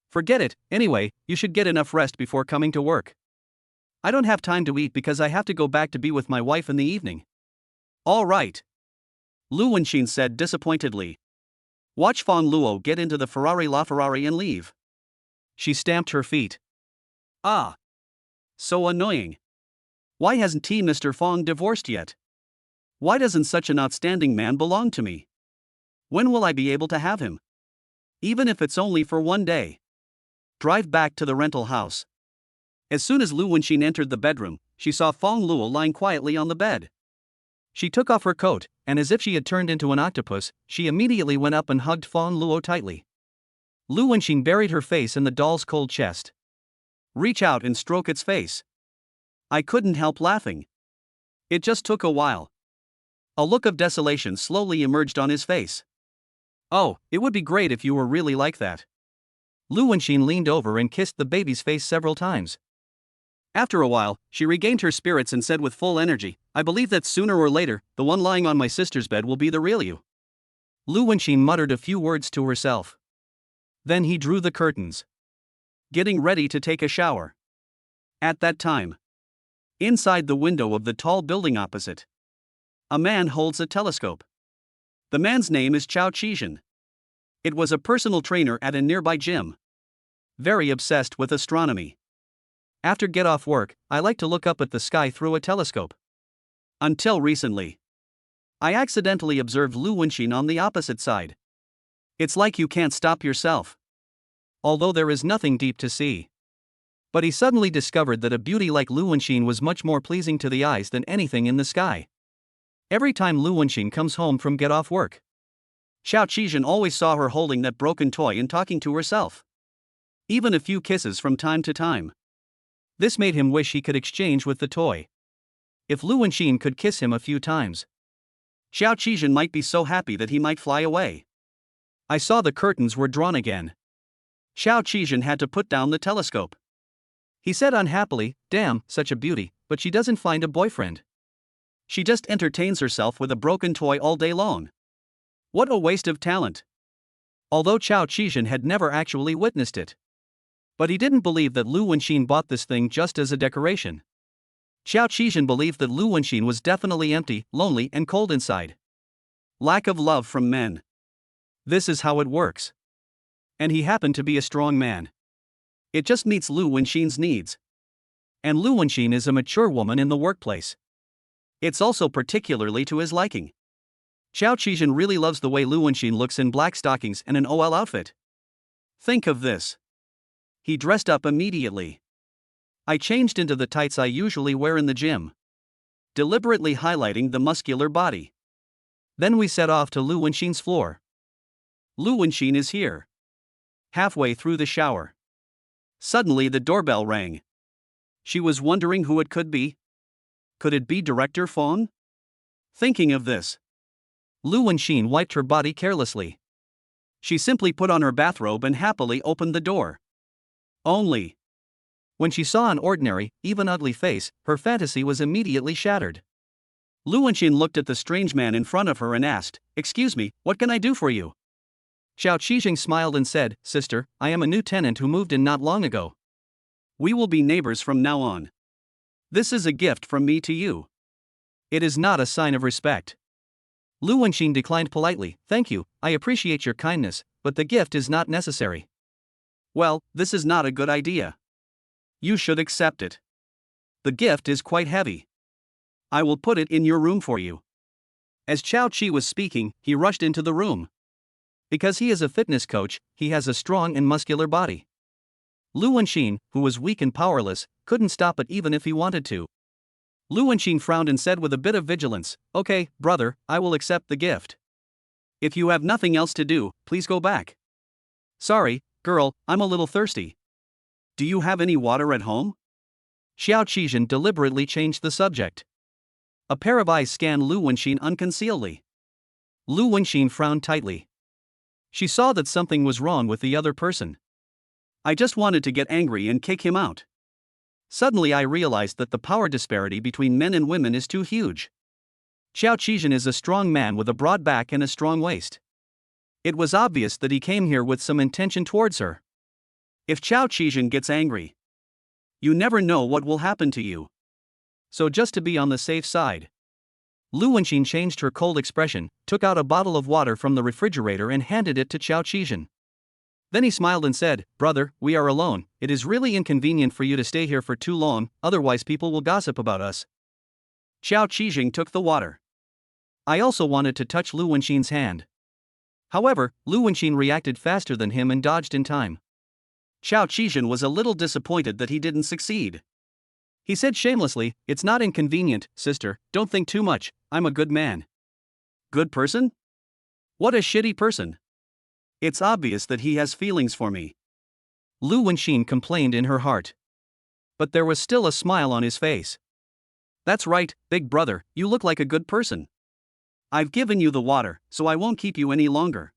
Forget it, anyway, you should get enough rest before coming to work. I don't have time to eat because I have to go back to be with my wife in the evening. All right. Lu Wenxin said disappointedly. Watch Fang Luo get into the Ferrari LaFerrari and leave. She stamped her feet. Ah. So annoying. Why hasn't Mr. Fang divorced yet? Why doesn't such an outstanding man belong to me? When will I be able to have him? Even if it's only for one day. Drive back to the rental house. As soon as Lu Wenxin entered the bedroom, she saw Fang Luo lying quietly on the bed. She took off her coat, and as if she had turned into an octopus, she immediately went up and hugged Fang Luo tightly. Lu Wenxin buried her face in the doll's cold chest. Reach out and stroke its face. I couldn't help laughing. It just took a while. A look of desolation slowly emerged on his face. Oh, it would be great if you were really like that. Lu Wenxin leaned over and kissed the baby's face several times. After a while, she regained her spirits and said with full energy, I believe that sooner or later, the one lying on my sister's bed will be the real you. Lu Wenxin muttered a few words to herself. Then he drew the curtains, getting ready to take a shower. At that time, inside the window of the tall building opposite, a man holds a telescope. The man's name is Chao Qizhen. It was a personal trainer at a nearby gym. Very obsessed with astronomy. After get off work, I like to look up at the sky through a telescope. Until recently, I accidentally observed Lu Wenxin on the opposite side. It's like you can't stop yourself. Although there is nothing deep to see. But he suddenly discovered that a beauty like Lu Wenxin was much more pleasing to the eyes than anything in the sky. Every time Lu Wenxin comes home from get off work, Chao Qizhen always saw her holding that broken toy and talking to herself. Even a few kisses from time to time. This made him wish he could exchange with the toy. If Lu Wenxin could kiss him a few times, Chao Qizhen might be so happy that he might fly away. I saw the curtains were drawn again. Chao Qizhen had to put down the telescope. He said unhappily, damn, such a beauty, but she doesn't find a boyfriend. She just entertains herself with a broken toy all day long. What a waste of talent. Although Chao Qizhen had never actually witnessed it. But he didn't believe that Lu Wenxin bought this thing just as a decoration. Chao Qizhen believed that Lu Wenxin was definitely empty, lonely and cold inside. Lack of love from men. This is how it works. And he happened to be a strong man. It just meets Lu Wenxin's needs. And Lu Wenxin is a mature woman in the workplace. It's also particularly to his liking. Chao Qizhen really loves the way Lu Wenxin looks in black stockings and an OL outfit. Think of this. He dressed up immediately. I changed into the tights I usually wear in the gym, deliberately highlighting the muscular body. Then we set off to Lu Wenxin's floor. Lu Wenxin is here. Halfway through the shower, suddenly the doorbell rang. She was wondering who it could be. Could it be Director Fang? Thinking of this, Lu Wenxin wiped her body carelessly. She simply put on her bathrobe and happily opened the door. Only, when she saw an ordinary, even ugly face, her fantasy was immediately shattered. Lu Wenxin looked at the strange man in front of her and asked, Excuse me, what can I do for you? Chao Qizhen smiled and said, Sister, I am a new tenant who moved in not long ago. We will be neighbors from now on. This is a gift from me to you. It is not a sign of respect. Lu Wenxin declined politely, Thank you, I appreciate your kindness, but the gift is not necessary. Well, this is not a good idea. You should accept it. The gift is quite heavy. I will put it in your room for you. As Chao Qi was speaking, he rushed into the room. Because he is a fitness coach, he has a strong and muscular body. Lu Wenxin, who was weak and powerless, couldn't stop it even if he wanted to. Lu Wenxin frowned and said with a bit of vigilance, Okay, brother, I will accept the gift. If you have nothing else to do, please go back. Sorry, girl, I'm a little thirsty. Do you have any water at home? Chao Qizhen deliberately changed the subject. A pair of eyes scanned Lu Wenxin unconcealedly. Lu Wenxin frowned tightly. She saw that something was wrong with the other person. I just wanted to get angry and kick him out. Suddenly I realized that the power disparity between men and women is too huge. Chao Qizhen is a strong man with a broad back and a strong waist. It was obvious that he came here with some intention towards her. If Chao Qizhen gets angry, you never know what will happen to you. So just to be on the safe side, Lu Wenxin changed her cold expression, took out a bottle of water from the refrigerator and handed it to Chao Qizhen. Then he smiled and said, Brother, we are alone, it is really inconvenient for you to stay here for too long, otherwise people will gossip about us. Chao Qizhen took the water. I also wanted to touch Lu Wenxin's hand. However, Lu Wenxin reacted faster than him and dodged in time. Chao Qizhen was a little disappointed that he didn't succeed. He said shamelessly, It's not inconvenient, sister, don't think too much, I'm a good man. Good person? What a shitty person. It's obvious that he has feelings for me. Lu Wenxin complained in her heart. But there was still a smile on his face. That's right, big brother, you look like a good person. I've given you the water, so I won't keep you any longer.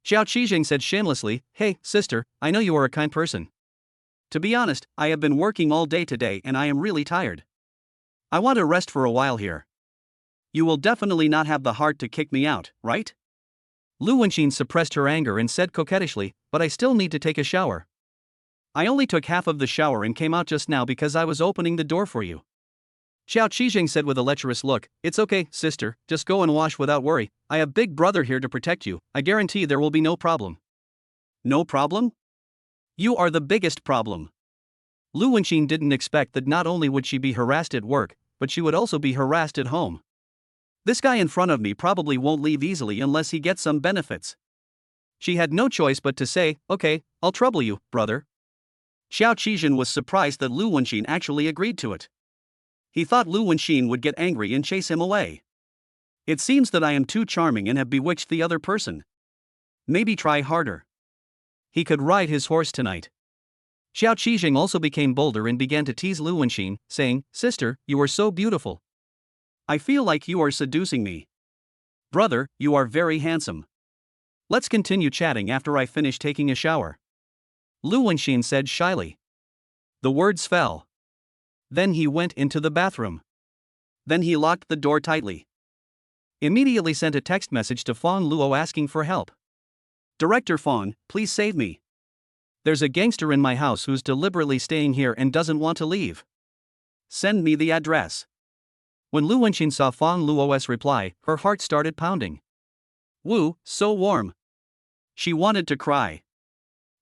Xiao Qijing said shamelessly, "Hey, sister, I know you are a kind person. To be honest, I have been working all day today and I am really tired. I want to rest for a while here. You will definitely not have the heart to kick me out, right?" Lu Wenxin suppressed her anger and said coquettishly, "But I still need to take a shower." "I only took half of the shower and came out just now because I was opening the door for you." Xiao Qijing said with a lecherous look, "It's okay, sister, just go and wash without worry. I have Big Brother here to protect you. I guarantee there will be no problem." "No problem? You are the biggest problem." Lu Wenxin didn't expect that not only would she be harassed at work, but she would also be harassed at home. This guy in front of me probably won't leave easily unless he gets some benefits. She had no choice but to say, "Okay, I'll trouble you, brother." Xiao Qijin was surprised that Lu Wenxin actually agreed to it. He thought Lu Wenxin would get angry and chase him away. It seems that I am too charming and have bewitched the other person. Maybe try harder. He could ride his horse tonight. Xiao Qijing also became bolder and began to tease Lu Wenxin, saying, "Sister, you are so beautiful. I feel like you are seducing me. Brother, you are very handsome. Let's continue chatting after I finish taking a shower," Lu Wenxin said shyly. The words fell. Then he went into the bathroom. Then he locked the door tightly. Immediately sent a text message to Fang Luo asking for help. "Director Fang, please save me. There's a gangster in my house who's deliberately staying here and doesn't want to leave. Send me the address." When Lu Wenxin saw Fang Luo's reply, her heart started pounding. Woo, so warm. She wanted to cry.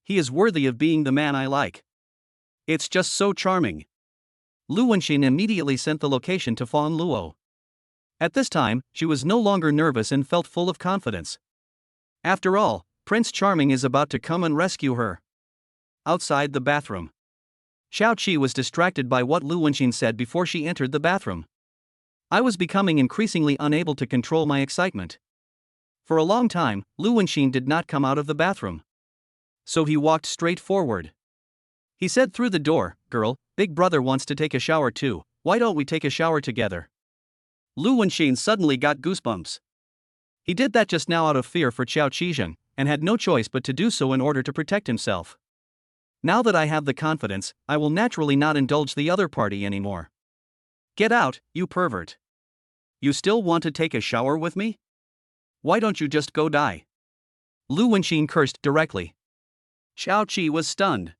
He is worthy of being the man I like. It's just so charming. Lu Wenxin immediately sent the location to Fang Luo. At this time, she was no longer nervous and felt full of confidence. After all, Prince Charming is about to come and rescue her. Outside the bathroom, Xiao Qi was distracted by what Lu Wenxin said before she entered the bathroom. "I was becoming increasingly unable to control my excitement." For a long time, Lu Wenxin did not come out of the bathroom. So he walked straight forward. He said through the door, "Girl, Big Brother wants to take a shower too, why don't we take a shower together?" Lu Wenxin suddenly got goosebumps. He did that just now out of fear for Xiao Qijing, and had no choice but to do so in order to protect himself. "Now that I have the confidence, I will naturally not indulge the other party anymore." "Get out, you pervert. You still want to take a shower with me? Why don't you just go die?" Lu Wenxin cursed directly. Xiao Qi was stunned.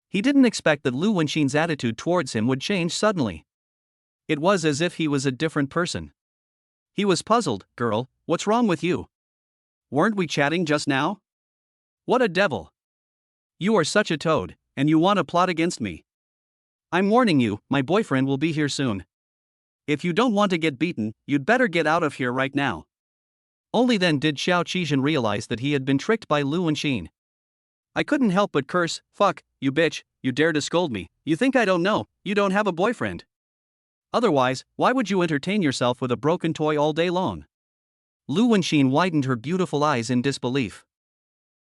He didn't expect that Lu Wenxin's attitude towards him would change suddenly. It was as if he was a different person. He was puzzled. "Girl, what's wrong with you? Weren't we chatting just now? What a devil. You are such a toad, and you want to plot against me. I'm warning you, my boyfriend will be here soon. If you don't want to get beaten, you'd better get out of here right now." Only then did Xiao Qijing realize that he had been tricked by Lu Wenxin. "I couldn't help but curse, fuck, you bitch, you dare to scold me, you think I don't know, you don't have a boyfriend. Otherwise, why would you entertain yourself with a broken toy all day long?" Lu Wenxin widened her beautiful eyes in disbelief.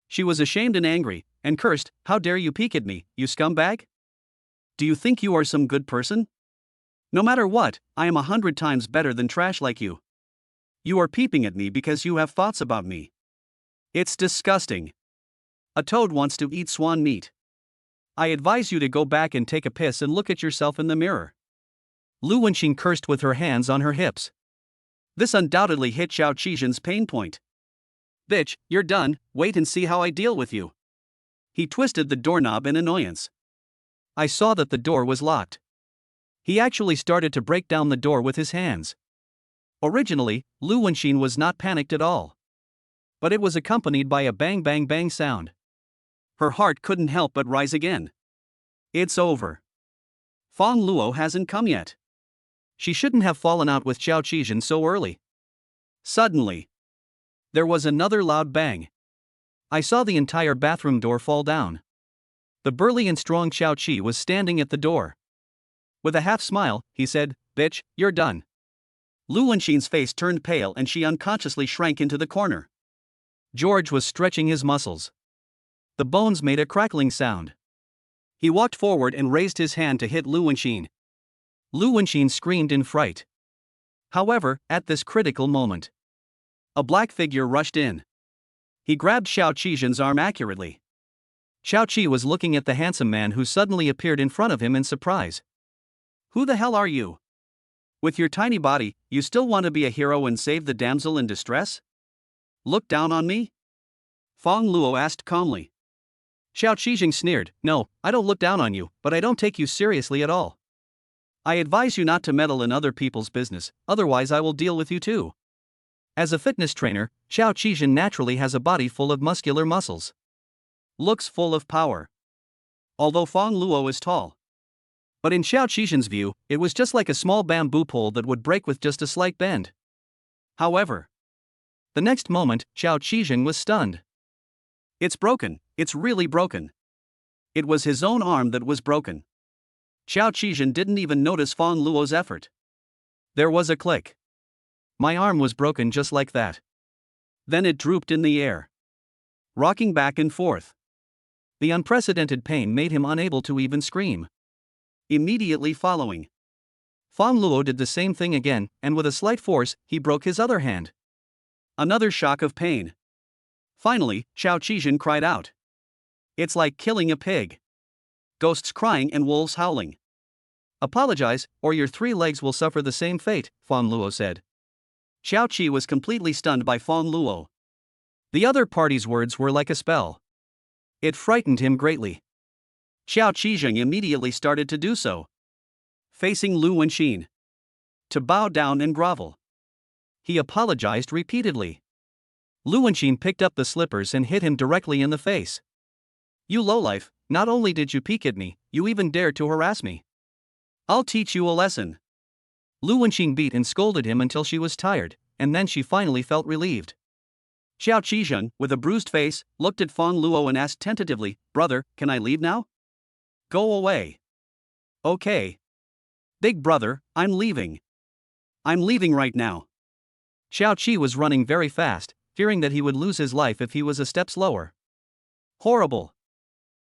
She was ashamed and angry, and cursed, "How dare you peek at me, you scumbag? Do you think you are some good person? No matter what, I am 100 times better than trash like you. You are peeping at me because you have thoughts about me. It's disgusting. A toad wants to eat swan meat. I advise you to go back and take a piss and look at yourself in the mirror." Lu Wenxin cursed with her hands on her hips. This undoubtedly hit Xiao Qijin's pain point. "Bitch, you're done, wait and see how I deal with you." He twisted the doorknob in annoyance. I saw that the door was locked. He actually started to break down the door with his hands. Originally, Lu Wenxin was not panicked at all. But it was accompanied by a bang bang bang sound. Her heart couldn't help but rise again. It's over. Fang Luo hasn't come yet. She shouldn't have fallen out with Xiao Qijing so early. Suddenly, there was another loud bang. I saw the entire bathroom door fall down. The burly and strong Xiao Qi was standing at the door. With a half smile, he said, "Bitch, you're done." Lu Wenxin's face turned pale and she unconsciously shrank into the corner. George was stretching his muscles. The bones made a crackling sound. He walked forward and raised his hand to hit Lu Wenxin. Lu Wenxin screamed in fright. However, at this critical moment, A black figure rushed in. He grabbed Xiao Qizhen's arm accurately. Xiao Qi was looking at the handsome man who suddenly appeared in front of him in surprise. Who the hell are you? With your tiny body, you still want to be a hero and save the damsel in distress? Look down on me? Fang Luo asked calmly. Xiao Qizhen sneered, "No, I don't look down on you, but I don't take you seriously at all. I advise you not to meddle in other people's business, otherwise I will deal with you too." As a fitness trainer, Xiao Qizhen naturally has a body full of muscular muscles. Looks full of power. Although Fang Luo is tall. But in Xiao Qizhen's view, it was just like a small bamboo pole that would break with just a slight bend. However, the next moment, Xiao Qizhen was stunned. It's broken, it's really broken. It was his own arm that was broken. Xiao Qizhen didn't even notice Fang Luo's effort. There was a click. My arm was broken just like that. Then it drooped in the air, rocking back and forth. The unprecedented pain made him unable to even scream. Immediately following, Fang Luo did the same thing again, and with a slight force, he broke his other hand. Another shock of pain. Finally, Xiao Qizhen cried out. It's like killing a pig. Ghosts crying and wolves howling. Apologize, or your 3 legs will suffer the same fate, Fang Luo said. Xiao Qi was completely stunned by Fang Luo. The other party's words were like a spell. It frightened him greatly. Xiao Qizhen immediately started to do so, facing Lu Wenxin, to bow down and grovel. He apologized repeatedly. Lu Wenxin picked up the slippers and hit him directly in the face. You lowlife, not only did you peek at me, you even dared to harass me. I'll teach you a lesson. Lu Wenxin beat and scolded him until she was tired, and then she finally felt relieved. Xiao Qizhen, with a bruised face, looked at Fang Luo and asked tentatively, "Brother, can I leave now?" "Go away." "Okay. Big brother, I'm leaving. I'm leaving right now." Xiao Qi was running very fast, fearing that he would lose his life if he was a step slower. Horrible.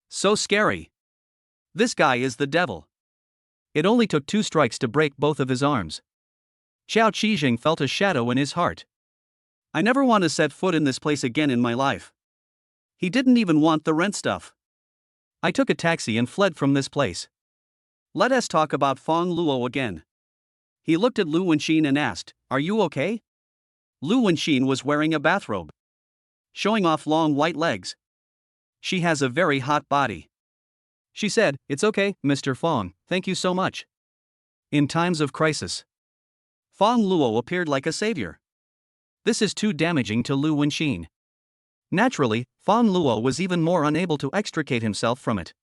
So scary. This guy is the devil. It only took 2 strikes to break both of his arms. Xiao Qizhen felt a shadow in his heart. I never want to set foot in this place again in my life. He didn't even want the rent stuff. I took a taxi and fled from this place. Let us talk about Fang Luo again. He looked at Lu Wenxin and asked, "Are you okay?" Lu Wenxin was wearing a bathrobe, showing off long white legs. She has a very hot body. She said, "It's okay, Mr. Fang, thank you so much." In times of crisis, Fang Luo appeared like a savior. This is too damaging to Lu Wenxin. Naturally, Fang Luo was even more unable to extricate himself from it.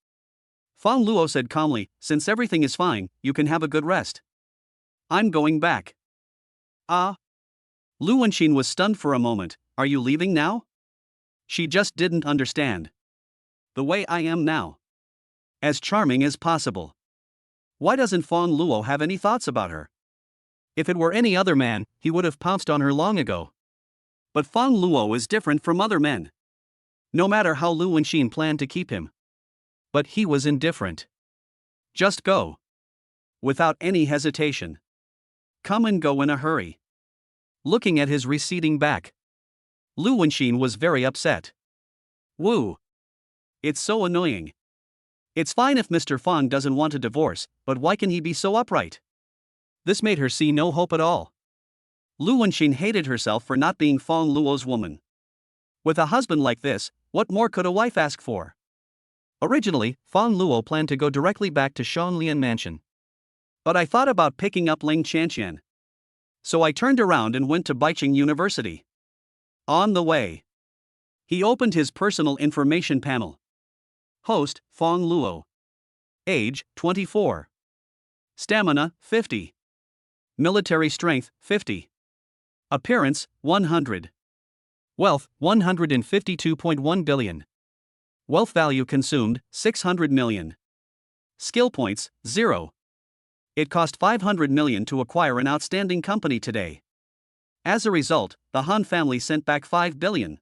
Fang Luo said calmly, "Since everything is fine, you can have a good rest. I'm going back." Ah? Lu Wenxin was stunned for a moment. "Are you leaving now?" She just didn't understand. "The way I am now. As charming as possible. Why doesn't Fang Luo have any thoughts about her?" If it were any other man, he would have pounced on her long ago. But Fang Luo is different from other men. No matter how Lu Wenxin planned to keep him. But he was indifferent. Just go. Without any hesitation. Come and go in a hurry. Looking at his receding back, Lu Wenxin was very upset. Woo. It's so annoying. It's fine if Mr. Fang doesn't want a divorce, but why can he be so upright? This made her see no hope at all. Lu Wenxin hated herself for not being Fang Luo's woman. With a husband like this, what more could a wife ask for? Originally, Fang Luo planned to go directly back to Shanglian Mansion. But I thought about picking up Ling Chanqian. So I turned around and went to Baiqing University. On the way, he opened his personal information panel. Host, Fang Luo. Age, 24. Stamina, 50. Military strength, 50. Appearance, 100. Wealth, 152.1 billion. Wealth value consumed, 600 million. Skill points, 0. It cost 500 million to acquire an outstanding company today. As a result, the Han family sent back 5 billion.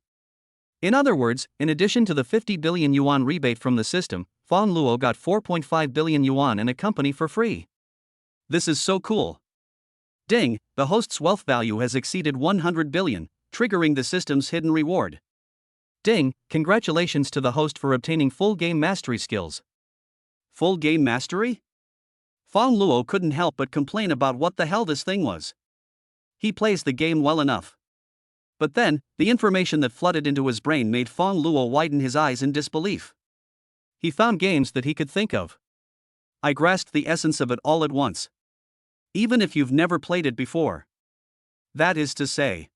In other words, in addition to the 50 billion yuan rebate from the system, Fang Luo got 4.5 billion yuan and a company for free. This is so cool. Ding, the host's wealth value has exceeded 100 billion, triggering the system's hidden reward. Ding, congratulations to the host for obtaining full game mastery skills. Full game mastery? Fang Luo couldn't help but complain about what the hell this thing was. He plays the game well enough. But then, the information that flooded into his brain made Fang Luo widen his eyes in disbelief. He found games that he could think of. I grasped the essence of it all at once. Even if you've never played it before. That is to say,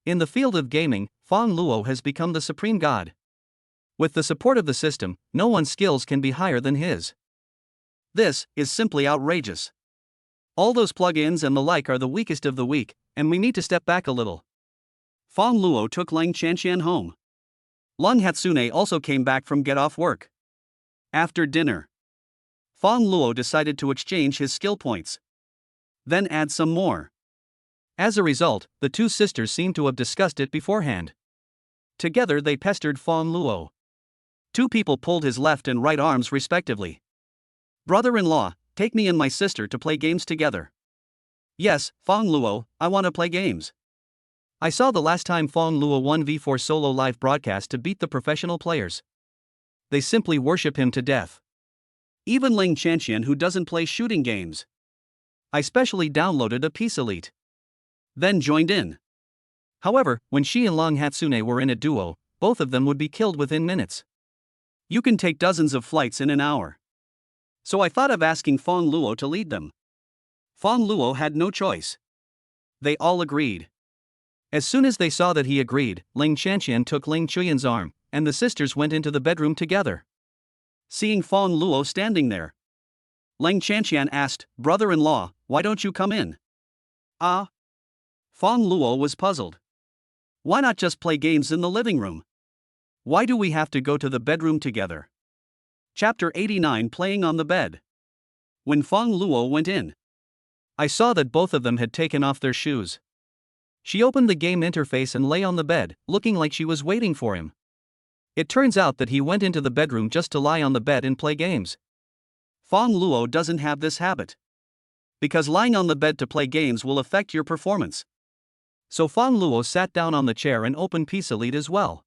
in the field of gaming, Fang Luo has become the supreme god. With the support of the system, no one's skills can be higher than his. This is simply outrageous. All those plugins and the like are the weakest of the weak, and we need to step back a little. Fang Luo took Lang Chanxian home. Long Hatsune also came back from get off work. After dinner, Fang Luo decided to exchange his skill points. Then add some more. As a result, the two sisters seemed to have discussed it beforehand. Together they pestered Fang Luo. Two people pulled his left and right arms respectively. Brother-in-law, take me and my sister to play games together. Yes, Fang Luo, I want to play games. I saw the last time Fang Luo 1v4 solo live broadcast to beat the professional players. They simply worship him to death. Even Ling Chanxian, who doesn't play shooting games. I specially downloaded a Peace Elite. Then joined in. However, when she and Long Hatsune were in a duo, both of them would be killed within minutes. You can take dozens of flights in an hour. So I thought of asking Fang Luo to lead them. Fang Luo had no choice. They all agreed. As soon as they saw that he agreed, Ling Chanxian took Ling Chuyan's arm, and the sisters went into the bedroom together. Seeing Fang Luo standing there, Ling Chanxian asked, "Brother-in-law, why don't you come in?" Ah? Fang Luo was puzzled. Why not just play games in the living room? Why do we have to go to the bedroom together? Chapter 89, Playing on the Bed. When Fang Luo went in, I saw that both of them had taken off their shoes. She opened the game interface and lay on the bed, looking like she was waiting for him. It turns out that he went into the bedroom just to lie on the bed and play games. Fang Luo doesn't have this habit. Because lying on the bed to play games will affect your performance. So Fang Luo sat down on the chair and opened Peace Elite as well.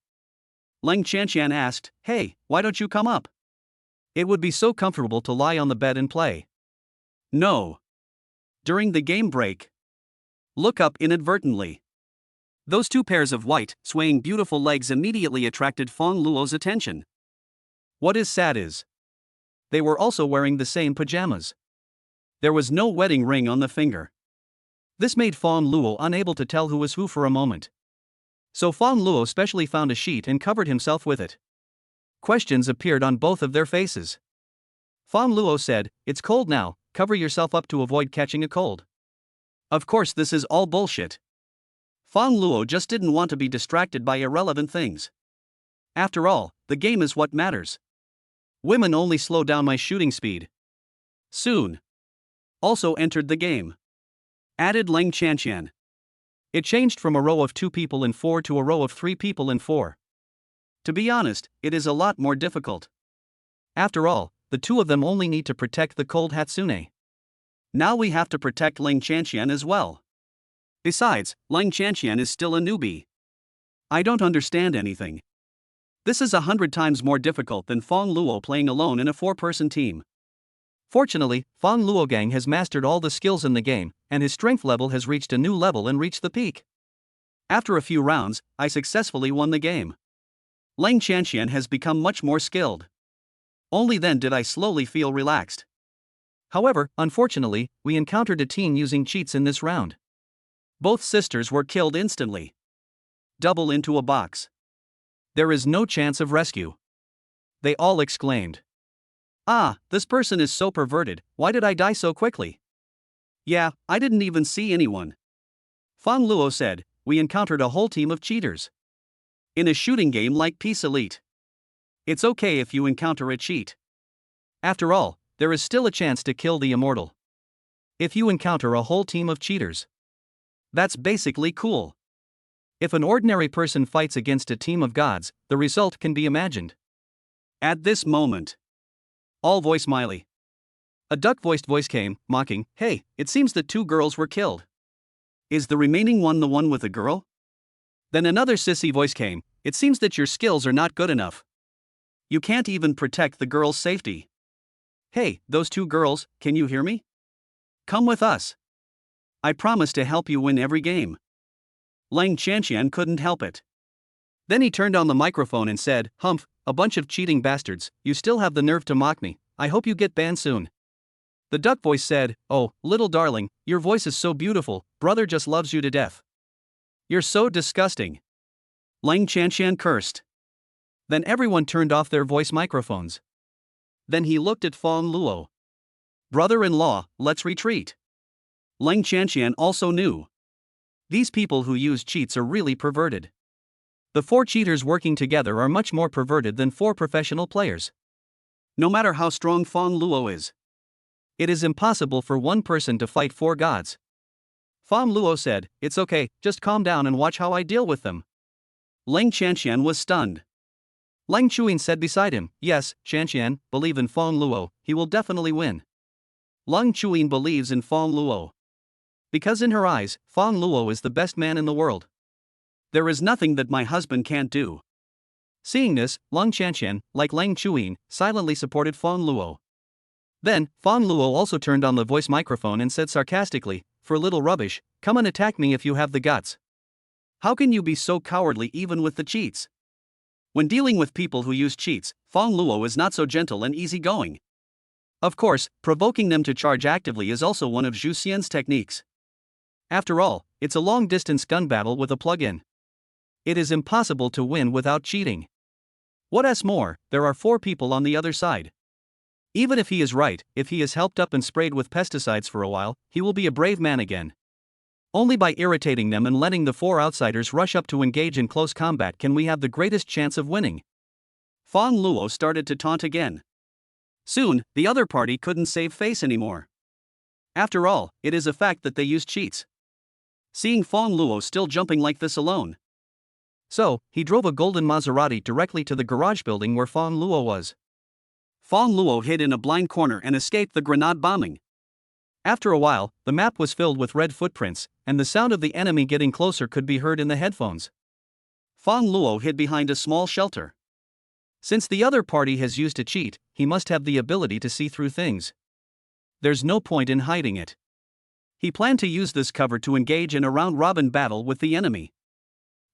Ling Chanxian asked, "Hey, why don't you come up? It would be so comfortable to lie on the bed and play." No. During the game break, look up inadvertently. Those two pairs of white, swaying beautiful legs immediately attracted Fang Luo's attention. What is sad is, they were also wearing the same pajamas. There was no wedding ring on the finger. This made Fang Luo unable to tell who was who for a moment. So Fang Luo specially found a sheet and covered himself with it. Questions appeared on both of their faces. Fang Luo said, "It's cold now, cover yourself up to avoid catching a cold." Of course, this is all bullshit. Fang Luo just didn't want to be distracted by irrelevant things. After all, the game is what matters. Women only slow down my shooting speed. Soon. Also entered the game. Added Ling Chanxian. It changed from a row of 2 people in 4 to a row of 3 people in 4. To be honest, it is a lot more difficult. After all, the two of them only need to protect the cold Hatsune. Now we have to protect Ling Chanxian as well. Besides, Ling Chanxian is still a newbie. I don't understand anything. This is 100 times more difficult than Fang Luo playing alone in a 4-person team. Fortunately, Fang Luogang has mastered all the skills in the game, and his strength level has reached a new level and reached the peak. After a few rounds, I successfully won the game. Ling Chanxian has become much more skilled. Only then did I slowly feel relaxed. However, unfortunately, we encountered a team using cheats in this round. Both sisters were killed instantly. Double into a box. There is no chance of rescue. They all exclaimed. Ah, this person is so perverted, why did I die so quickly? Yeah, I didn't even see anyone. Fang Luo said, we encountered a whole team of cheaters. In a shooting game like Peace Elite, it's okay if you encounter a cheat. After all, there is still a chance to kill the immortal. If you encounter a whole team of cheaters, that's basically cool. If an ordinary person fights against a team of gods, the result can be imagined. At this moment, all voice smiley. A duck-voiced voice came, mocking, "Hey, it seems that 2 girls were killed. Is the remaining one the one with a girl?" Then another sissy voice came. It seems that your skills are not good enough. You can't even protect the girl's safety. Hey, those two girls, can you hear me? Come with us. I promise to help you win every game. Lang Chanxian couldn't help it. Then he turned on the microphone and said, Humph, a bunch of cheating bastards, you still have the nerve to mock me. I hope you get banned soon. The duck voice said, Oh, little darling, your voice is so beautiful, brother just loves you to death. You're so disgusting. Lang Chanxian cursed. Then everyone turned off their voice microphones. Then he looked at Fang Luo. Brother-in-law, let's retreat. Lang Chanxian also knew. These people who use cheats are really perverted. The 4 cheaters working together are much more perverted than 4 professional players. No matter how strong Fang Luo is, it is impossible for one person to fight 4 gods. Fang Luo said, It's okay, just calm down and watch how I deal with them. Lang Chanxian was stunned. Lang Chuyin said beside him, Yes, Chanxian, believe in Fang Luo, he will definitely win. Lang Chuyin believes in Fang Luo. Because in her eyes, Fang Luo is the best man in the world. There is nothing that my husband can't do. Seeing this, Lang Chanxian, like Lang Chuyin, silently supported Fang Luo. Then, Fang Luo also turned on the voice microphone and said sarcastically, For a little rubbish, come and attack me if you have the guts. How can you be so cowardly even with the cheats? When dealing with people who use cheats, Fang Luo is not so gentle and easygoing. Of course, provoking them to charge actively is also one of Zhu Xian's techniques. After all, it's a long-distance gun battle with a plug-in. It is impossible to win without cheating. What's more, there are 4 people on the other side. Even if he is right, if he is helped up and sprayed with pesticides for a while, he will be a brave man again. Only by irritating them and letting the 4 outsiders rush up to engage in close combat can we have the greatest chance of winning. Fang Luo started to taunt again. Soon, the other party couldn't save face anymore. After all, it is a fact that they use cheats. Seeing Fang Luo still jumping like this alone. So, he drove a golden Maserati directly to the garage building where Fang Luo was. Fang Luo hid in a blind corner and escaped the grenade bombing. After a while, the map was filled with red footprints, and the sound of the enemy getting closer could be heard in the headphones. Fang Luo hid behind a small shelter. Since the other party has used a cheat, he must have the ability to see through things. There's no point in hiding it. He planned to use this cover to engage in a round-robin battle with the enemy.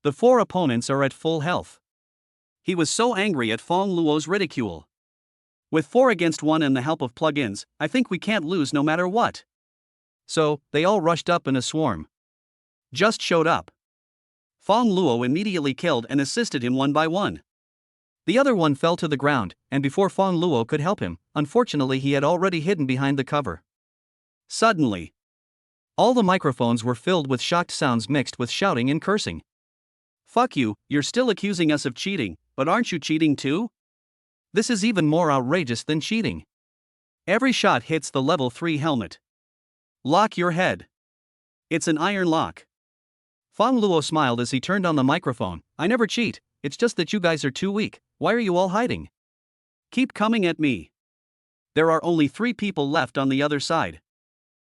The 4 opponents are at full health. He was so angry at Fang Luo's ridicule. With 4 against 1 and the help of plug-ins, I think we can't lose no matter what. So, they all rushed up in a swarm. Just showed up. Fang Luo immediately killed and assisted him one by one. The other one fell to the ground, and before Fang Luo could help him, unfortunately he had already hidden behind the cover. Suddenly, all the microphones were filled with shocked sounds mixed with shouting and cursing. Fuck you, you're still accusing us of cheating, but aren't you cheating too? This is even more outrageous than cheating. Every shot hits the level 3 helmet. Lock your head. It's an iron lock. Fang Luo smiled as he turned on the microphone. I never cheat, it's just that you guys are too weak. Why are you all hiding? Keep coming at me. There are only 3 people left on the other side.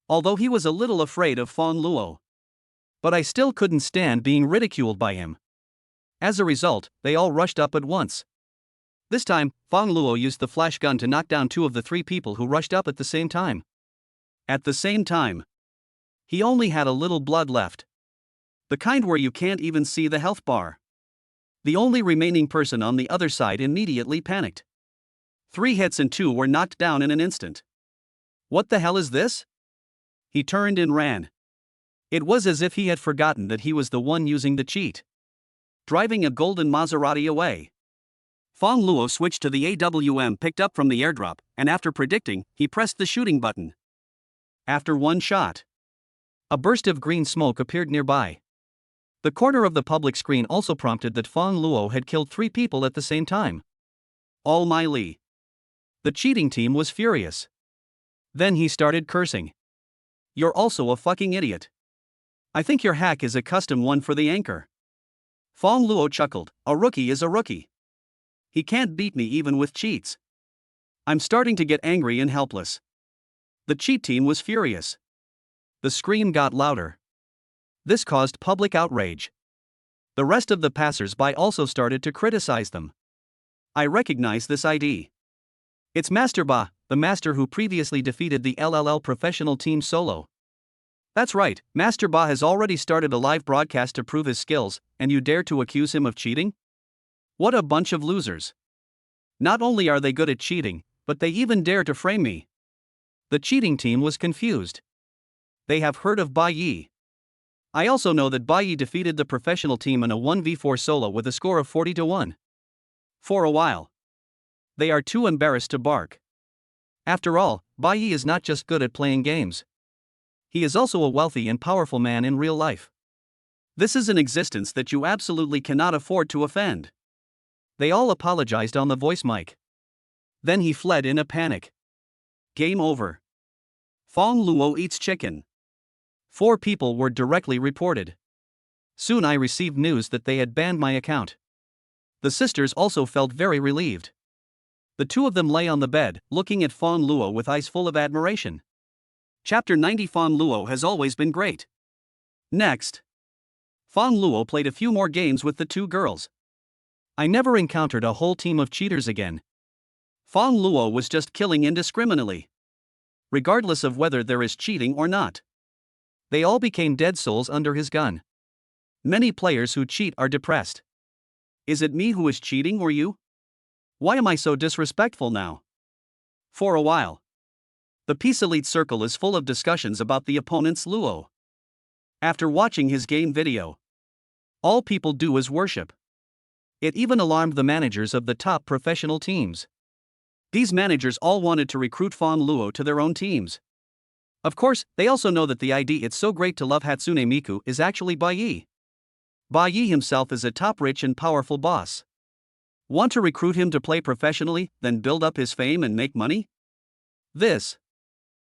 Although he was a little afraid of Fang Luo. But I still couldn't stand being ridiculed by him. As a result, they all rushed up at once. This time, Fang Luo used the flash gun to knock down 2 of the 3 people who rushed up at the same time. At the same time, he only had a little blood left. The kind where you can't even see the health bar. The only remaining person on the other side immediately panicked. 3 hits and 2 were knocked down in an instant. What the hell is this? He turned and ran. It was as if he had forgotten that he was the one using the cheat. Driving a golden Maserati away. Fang Luo switched to the AWM picked up from the airdrop, and after predicting, he pressed the shooting button. After 1 shot, a burst of green smoke appeared nearby. The corner of the public screen also prompted that Fang Luo had killed 3 people at the same time. All my Li. The cheating team was furious. Then he started cursing. You're also a fucking idiot. I think your hack is a custom one for the anchor. Fang Luo chuckled, a rookie is a rookie. He can't beat me even with cheats. I'm starting to get angry and helpless. The cheat team was furious. The scream got louder. This caused public outrage. The rest of the passers-by also started to criticize them. I recognize this ID. It's Master Ba, the master who previously defeated the LLL professional team solo. That's right, Master Ba has already started a live broadcast to prove his skills, and you dare to accuse him of cheating? What a bunch of losers. Not only are they good at cheating, but they even dare to frame me. The cheating team was confused. They have heard of Bai Yi. I also know that Bai Yi defeated the professional team in a 1v4 solo with a score of 40-1. For a while. They are too embarrassed to bark. After all, Bai Yi is not just good at playing games. He is also a wealthy and powerful man in real life. This is an existence that you absolutely cannot afford to offend. They all apologized on the voice mic. Then he fled in a panic. Game over. Fang Luo eats chicken. 4 people were directly reported. Soon I received news that they had banned my account. The sisters also felt very relieved. The two of them lay on the bed, looking at Fang Luo with eyes full of admiration. Chapter 90. Fang Luo has always been great. Next. Fang Luo played a few more games with the two girls. I never encountered a whole team of cheaters again. Fang Luo was just killing indiscriminately. Regardless of whether there is cheating or not. They all became dead souls under his gun. Many players who cheat are depressed. Is it me who is cheating or you? Why am I so disrespectful now? For a while. The Peace Elite Circle is full of discussions about the opponent's Luo. After watching his game video, all people do is worship. It even alarmed the managers of the top professional teams. These managers all wanted to recruit Fang Luo to their own teams. Of course, they also know that the ID "It's so great to love Hatsune Miku" is actually Bai Yi. Bai Yi himself is a top rich and powerful boss. Want to recruit him to play professionally, then build up his fame and make money?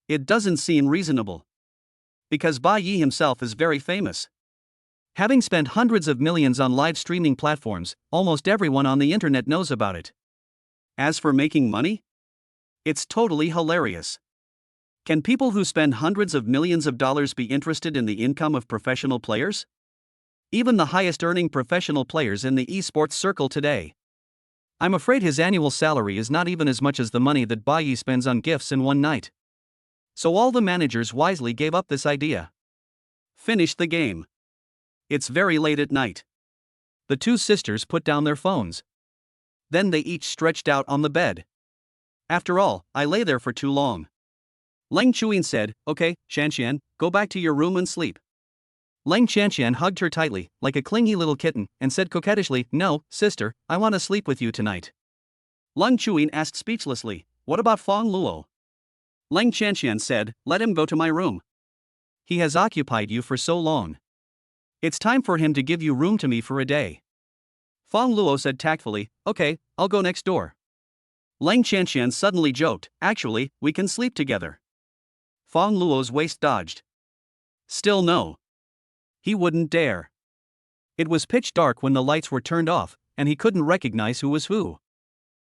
It doesn't seem reasonable. Because Bai Yi himself is very famous. Having spent hundreds of millions on live streaming platforms, almost everyone on the internet knows about it. As for making money? It's totally hilarious. Can people who spend hundreds of millions of dollars be interested in the income of professional players? Even the highest earning professional players in the esports circle today. I'm afraid his annual salary is not even as much as the money that Bai Yi spends on gifts in one night. So all the managers wisely gave up this idea. Finish the game. It's very late at night. The two sisters put down their phones. Then they each stretched out on the bed. After all, I lay there for too long. Leng Chuyin said, "Okay, Shanshan, go back to your room and sleep." Leng Shanshan hugged her tightly, like a clingy little kitten, and said coquettishly, "No, sister, I want to sleep with you tonight." Leng Chuyin asked speechlessly, "What about Fang Luo?" Leng Shanshan said, "Let him go to my room. He has occupied you for so long. It's time for him to give you room to me for a day." Fang Luo said tactfully, "Okay, I'll go next door." Leng Shanshan suddenly joked, "Actually, we can sleep together." Fang Luo's waist dodged. Still no. He wouldn't dare. It was pitch dark when the lights were turned off, and he couldn't recognize who was who.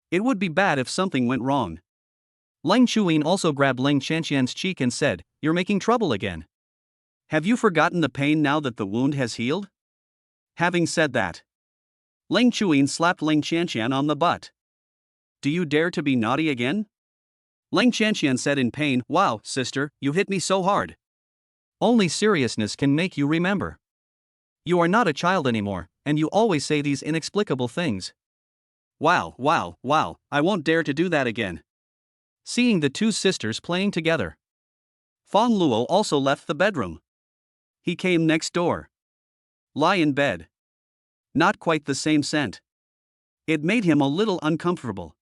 It would be bad if something went wrong. Leng Chuyin also grabbed Leng Shanshan's cheek and said, "You're making trouble again. Have you forgotten the pain now that the wound has healed?" Having said that, Leng Chuyin slapped Leng Shanshan on the butt. "Do you dare to be naughty again?" Leng Shanshan said in pain, "Wow, sister, you hit me so hard." Only seriousness can make you remember. You are not a child anymore, and you always say these inexplicable things. Wow, I won't dare to do that again. Seeing the two sisters playing together, Fang Luo also left the bedroom. He came next door. Lie in bed. Not quite the same scent. It made him a little uncomfortable.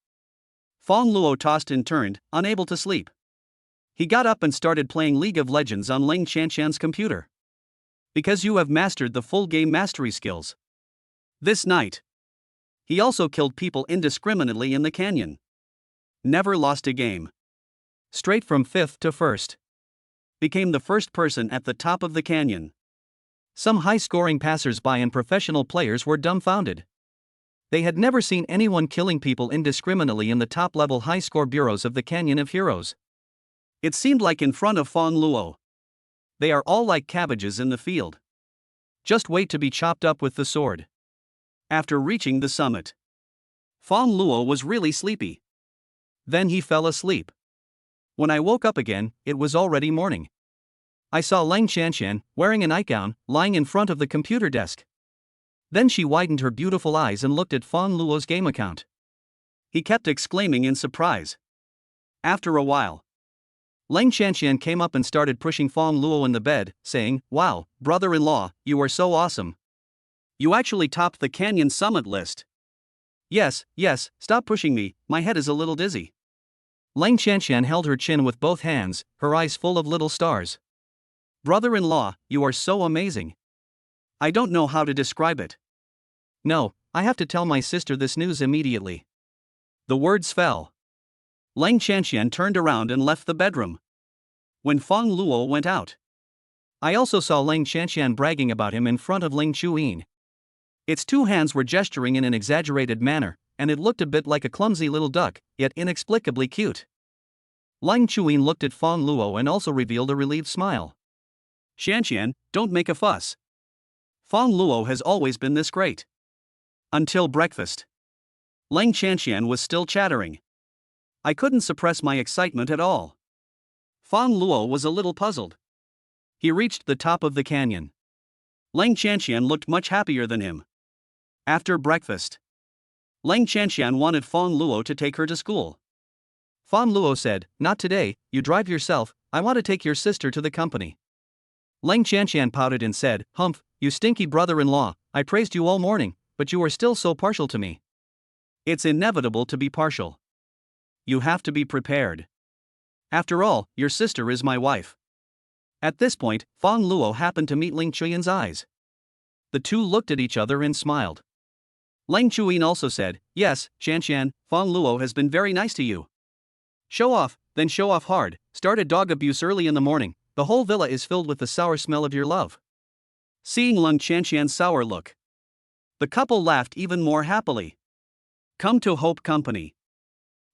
Fang Luo tossed and turned, unable to sleep. He got up and started playing League of Legends on Leng Shanshan's computer. Because you have mastered the full game mastery skills. This night. He also killed people indiscriminately in the canyon. Never lost a game. Straight from 5th to 1st. Became the first person at the top of the canyon. Some high-scoring passers-by and professional players were dumbfounded. They had never seen anyone killing people indiscriminately in the top-level high-score bureaus of the Canyon of Heroes. It seemed like in front of Fang Luo. They are all like cabbages in the field. Just wait to be chopped up with the sword. After reaching the summit, Fang Luo was really sleepy. Then he fell asleep. When I woke up again, it was already morning. I saw Lang Qianqian, wearing a nightgown, lying in front of the computer desk. Then she widened her beautiful eyes and looked at Fang Luo's game account. He kept exclaiming in surprise. After a while, Lang Qianqian came up and started pushing Fang Luo in the bed, saying, "Wow, brother-in-law, you are so awesome. You actually topped the canyon summit list." Yes, stop pushing me, my head is a little dizzy." Lang Qianqian held her chin with both hands, her eyes full of little stars. "Brother-in-law, you are so amazing. I don't know how to describe it." "No, I have to tell my sister this news immediately." The words fell. Lang Qianqian turned around and left the bedroom. When Fang Luo went out, I also saw Lang Qianqian bragging about him in front of Ling Chuyin. Its two hands were gesturing in an exaggerated manner, and it looked a bit like a clumsy little duck, yet inexplicably cute. Ling Chuyin looked at Fang Luo and also revealed a relieved smile. "Qianqian, don't make a fuss. Fang Luo has always been this great." Until breakfast, Lang Qianqian was still chattering. I couldn't suppress my excitement at all. Fang Luo was a little puzzled. He reached the top of the canyon. Lang Qianqian looked much happier than him. After breakfast, Lang Qianqian wanted Fang Luo to take her to school. Fang Luo said, "Not today, you drive yourself, I want to take your sister to the company." Lang Qianqian pouted and said, "Humph, you stinky brother-in-law, I praised you all morning, but you are still so partial to me." It's inevitable to be partial. You have to be prepared. After all, your sister is my wife. At this point, Fang Luo happened to meet Ling Chuyin's eyes. The two looked at each other and smiled. Ling Chuyin also said, "Yes, Qianqian, Fang Luo has been very nice to you. Show off, then show off hard, start a dog abuse early in the morning, the whole villa is filled with the sour smell of your love." Seeing Lang Qianqian's sour look, the couple laughed even more happily. Come to Hope Company.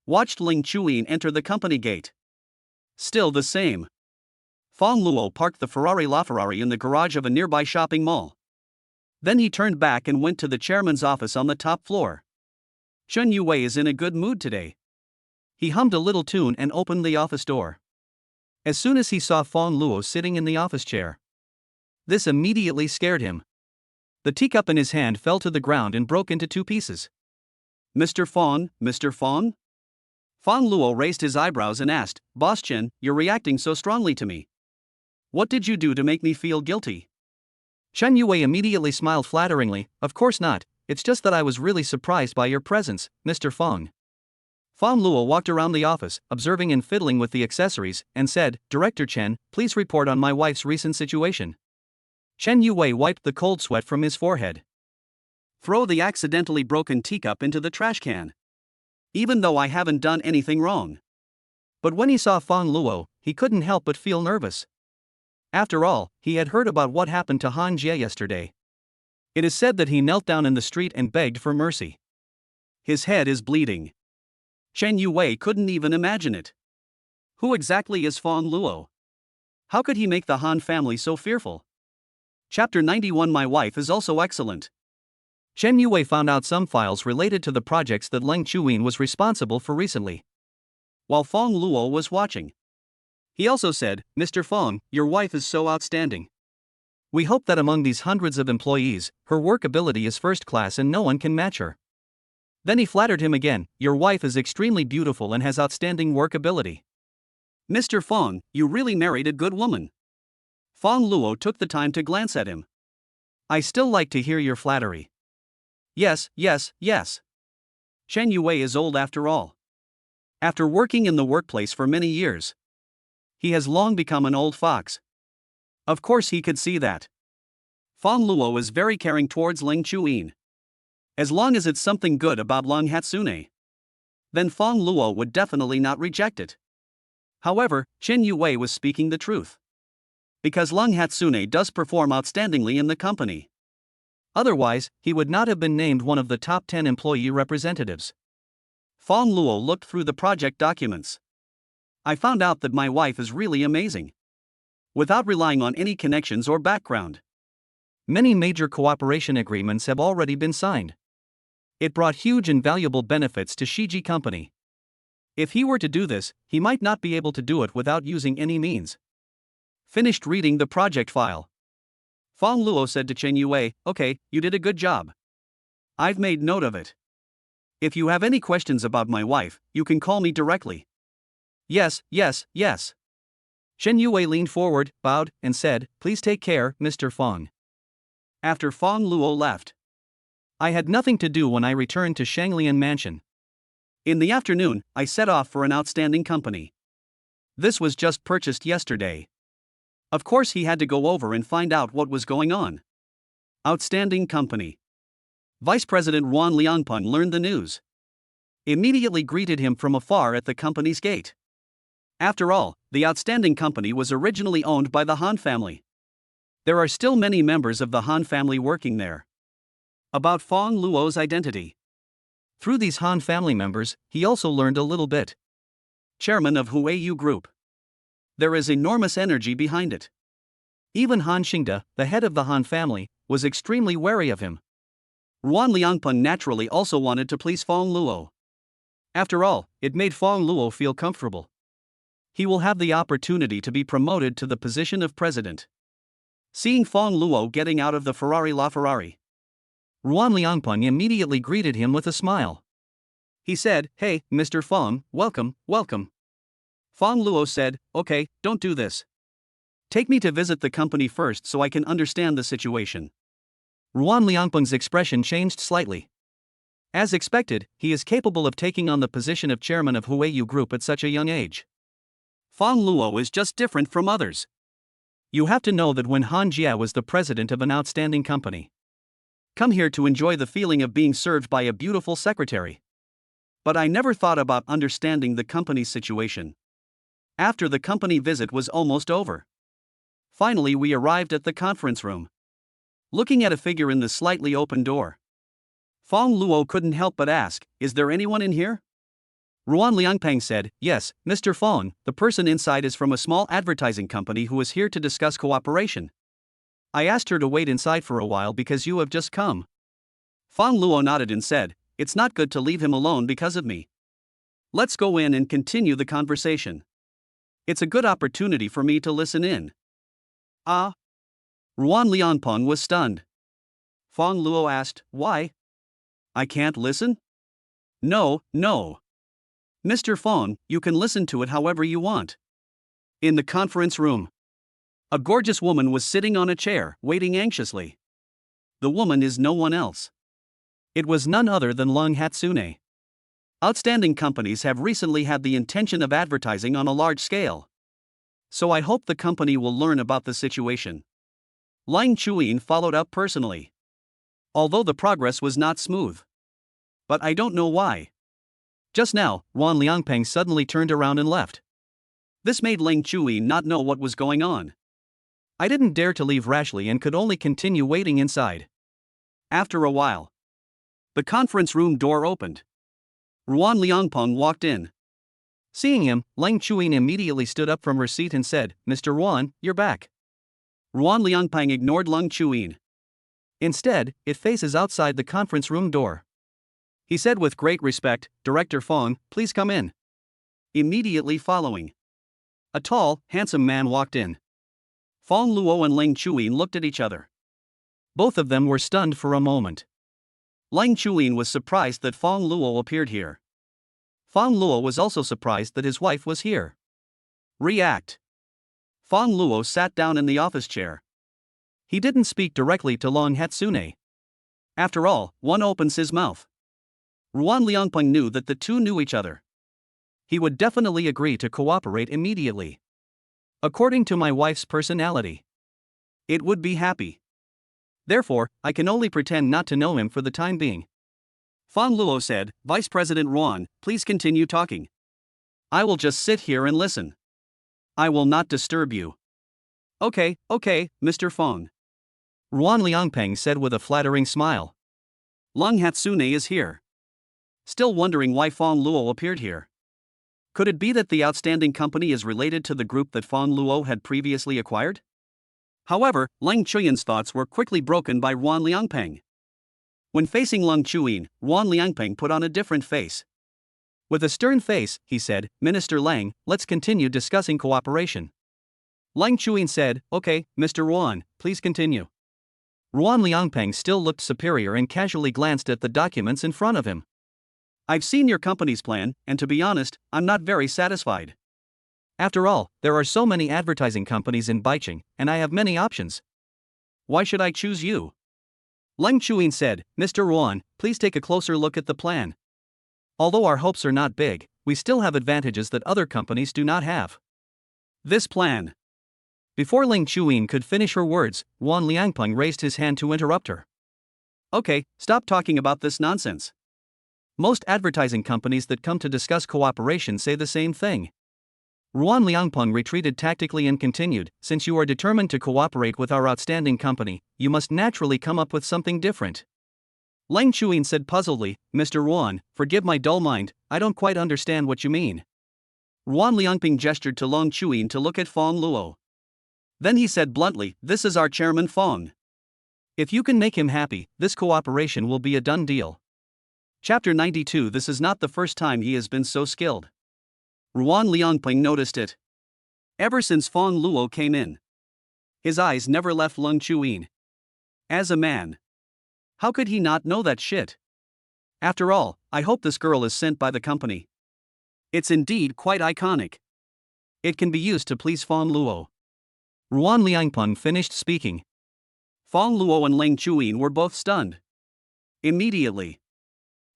Watched Ling Chuyin enter the company gate. Still the same. Fang Luo parked the Ferrari LaFerrari in the garage of a nearby shopping mall. Then he turned back and went to the chairman's office on the top floor. Chen Yue is in a good mood today. He hummed a little tune and opened the office door. As soon as he saw Fang Luo sitting in the office chair, this immediately scared him. The teacup in his hand fell to the ground and broke into two pieces. "Mr. Fang, Mr. Fang?" Fang Luo raised his eyebrows and asked, "Boss Chen, you're reacting so strongly to me. What did you do to make me feel guilty?" Chen Yue immediately smiled flatteringly, "Of course not, it's just that I was really surprised by your presence, Mr. Fang." Fang Luo walked around the office, observing and fiddling with the accessories, and said, "Director Chen, please report on my wife's recent situation." Chen Yue wiped the cold sweat from his forehead. "Throw the accidentally broken teacup into the trash can. Even though I haven't done anything wrong." But when he saw Fang Luo, he couldn't help but feel nervous. After all, he had heard about what happened to Han Jie yesterday. It is said that he knelt down in the street and begged for mercy. His head is bleeding. Chen Yue couldn't even imagine it. Who exactly is Fang Luo? How could he make the Han family so fearful? Chapter 91. My wife is also excellent. Chen Yue found out some files related to the projects that Ling Chuyin was responsible for recently, while Fang Luo was watching. He also said, "Mr. Fang, your wife is so outstanding. We hope that among these hundreds of employees, her work ability is first class and no one can match her." Then he flattered him again, "Your wife is extremely beautiful and has outstanding work ability. Mr. Fang, you really married a good woman." Fang Luo took the time to glance at him. "I still like to hear your flattery." Yes. Chen Yue is old after all. After working in the workplace for many years, he has long become an old fox. Of course he could see that. Fang Luo is very caring towards Ling Chuyin. As long as it's something good about Long Hatsune, then Fang Luo would definitely not reject it. However, Chen Yue was speaking the truth. Because Long Hatsune does perform outstandingly in the company. Otherwise, he would not have been named one of the top 10 employee representatives. Fang Luo looked through the project documents. "I found out that my wife is really amazing. Without relying on any connections or background. Many major cooperation agreements have already been signed. It brought huge and valuable benefits to Shiji Company. If he were to do this, he might not be able to do it without using any means. Finished reading the project file, Fang Luo said to Chen Yue, "Okay, you did a good job. I've made note of it. If you have any questions about my wife, you can call me directly." "Yes, yes, yes." Chen Yue leaned forward, bowed, and said, "Please take care, Mr. Fang." After Fang Luo left, I had nothing to do when I returned to Shanglian Mansion. In the afternoon, I set off for an outstanding company. This was just purchased yesterday. Of course, he had to go over and find out what was going on. Outstanding company. Vice President Ruan Liangpun learned the news. Immediately greeted him from afar at the company's gate. After all, the outstanding company was originally owned by the Han family. There are still many members of the Han family working there. About Fang Luo's identity. Through these Han family members, he also learned a little bit. Chairman of Huayu Group. There is enormous energy behind it. Even Han Xingde, the head of the Han family, was extremely wary of him. Ruan Liangpun naturally also wanted to please Fang Luo. After all, it made Fang Luo feel comfortable. He will have the opportunity to be promoted to the position of president. Seeing Fang Luo getting out of the LaFerrari, Ruan Liangpun immediately greeted him with a smile. He said, "Hey, Mr. Fang, welcome, welcome." Fang Luo said, "Okay, don't do this. Take me to visit the company first so I can understand the situation." Ruan Liangpeng's expression changed slightly. As expected, he is capable of taking on the position of chairman of Huayu Group at such a young age. Fang Luo is just different from others. You have to know that when Han Jia was the president of an outstanding company, come here to enjoy the feeling of being served by a beautiful secretary. But I never thought about understanding the company's situation. After the company visit was almost over, finally we arrived at the conference room. Looking at a figure in the slightly open door, Fang Luo couldn't help but ask, "Is there anyone in here?" Ruan Liangpeng said, "Yes, Mr. Fang, the person inside is from a small advertising company who is here to discuss cooperation. I asked her to wait inside for a while because you have just come." Fang Luo nodded and said, "It's not good to leave him alone because of me. Let's go in and continue the conversation. It's a good opportunity for me to listen in." Ah? Ruan Liangpeng was stunned. Fang Luo asked, "Why? I can't listen?" "No, no. Mr. Fang, you can listen to it however you want." In the conference room, a gorgeous woman was sitting on a chair, waiting anxiously. The woman is no one else. It was none other than Lung Hatsune. Outstanding companies have recently had the intention of advertising on a large scale. So I hope the company will learn about the situation. Lang Chuyin followed up personally. Although the progress was not smooth. But I don't know why. Just now, Ruan Liangpeng suddenly turned around and left. This made Lang Chuyin not know what was going on. I didn't dare to leave rashly and could only continue waiting inside. After a while, the conference room door opened. Ruan Liangpeng walked in. Seeing him, Lang Chuyin immediately stood up from her seat and said, "Mr. Ruan, you're back." Ruan Liangpeng ignored Lang Chuyin. Instead, it faces outside the conference room door. He said with great respect, "Director Fang, please come in." Immediately following, a tall, handsome man walked in. Fang Luo and Lang Chuyin looked at each other. Both of them were stunned for a moment. Lang Chuyin was surprised that Fang Luo appeared here. Fang Luo was also surprised that his wife was here. React. Fang Luo sat down in the office chair. He didn't speak directly to Long Hatsune. After all, one opens his mouth. Ruan Liangpeng knew that the two knew each other. He would definitely agree to cooperate immediately. According to my wife's personality, it would be happy. Therefore, I can only pretend not to know him for the time being. Fang Luo said, "Vice President Ruan, please continue talking. I will just sit here and listen. I will not disturb you." Okay, Mr. Fang," Ruan Liangpeng said with a flattering smile. Lung Hatsune is here. Still wondering why Fang Luo appeared here. Could it be that the outstanding company is related to the group that Fang Luo had previously acquired? However, Leng Chuyin's thoughts were quickly broken by Ruan Liangpeng. When facing Leng Chuyin, Ruan Liangpeng put on a different face. With a stern face, he said, "Minister Lang, let's continue discussing cooperation." Leng Chuyin said, "Okay, Mr. Ruan, please continue." Ruan Liangpeng still looked superior and casually glanced at the documents in front of him. "I've seen your company's plan, and to be honest, I'm not very satisfied. After all, there are so many advertising companies in Baicheng, and I have many options. Why should I choose you?" Leng Chuyin said, "Mr. Ruan, please take a closer look at the plan. Although our hopes are not big, we still have advantages that other companies do not have. This plan." Before Leng Chuyin could finish her words, Ruan Liangpeng raised his hand to interrupt her. "Okay, stop talking about this nonsense. Most advertising companies that come to discuss cooperation say the same thing." Ruan Liangpeng retreated tactically and continued, "Since you are determined to cooperate with our outstanding company, you must naturally come up with something different." Leng Chuyin said puzzledly, "Mr. Ruan, forgive my dull mind, I don't quite understand what you mean." Ruan Liangpeng gestured to Leng Chuyin to look at Fang Luo. Then he said bluntly, "This is our chairman Fang. If you can make him happy, this cooperation will be a done deal." Chapter 92. This is not the first time he has been so skilled. Ruan Liangpeng noticed it. Ever since Fang Luo came in, his eyes never left Leng Chuyin. As a man, how could he not know that shit? After all, I hope this girl is sent by the company. It's indeed quite iconic. It can be used to please Fang Luo. Ruan Liangpeng finished speaking. Fang Luo and Leng Chuyin were both stunned. Immediately,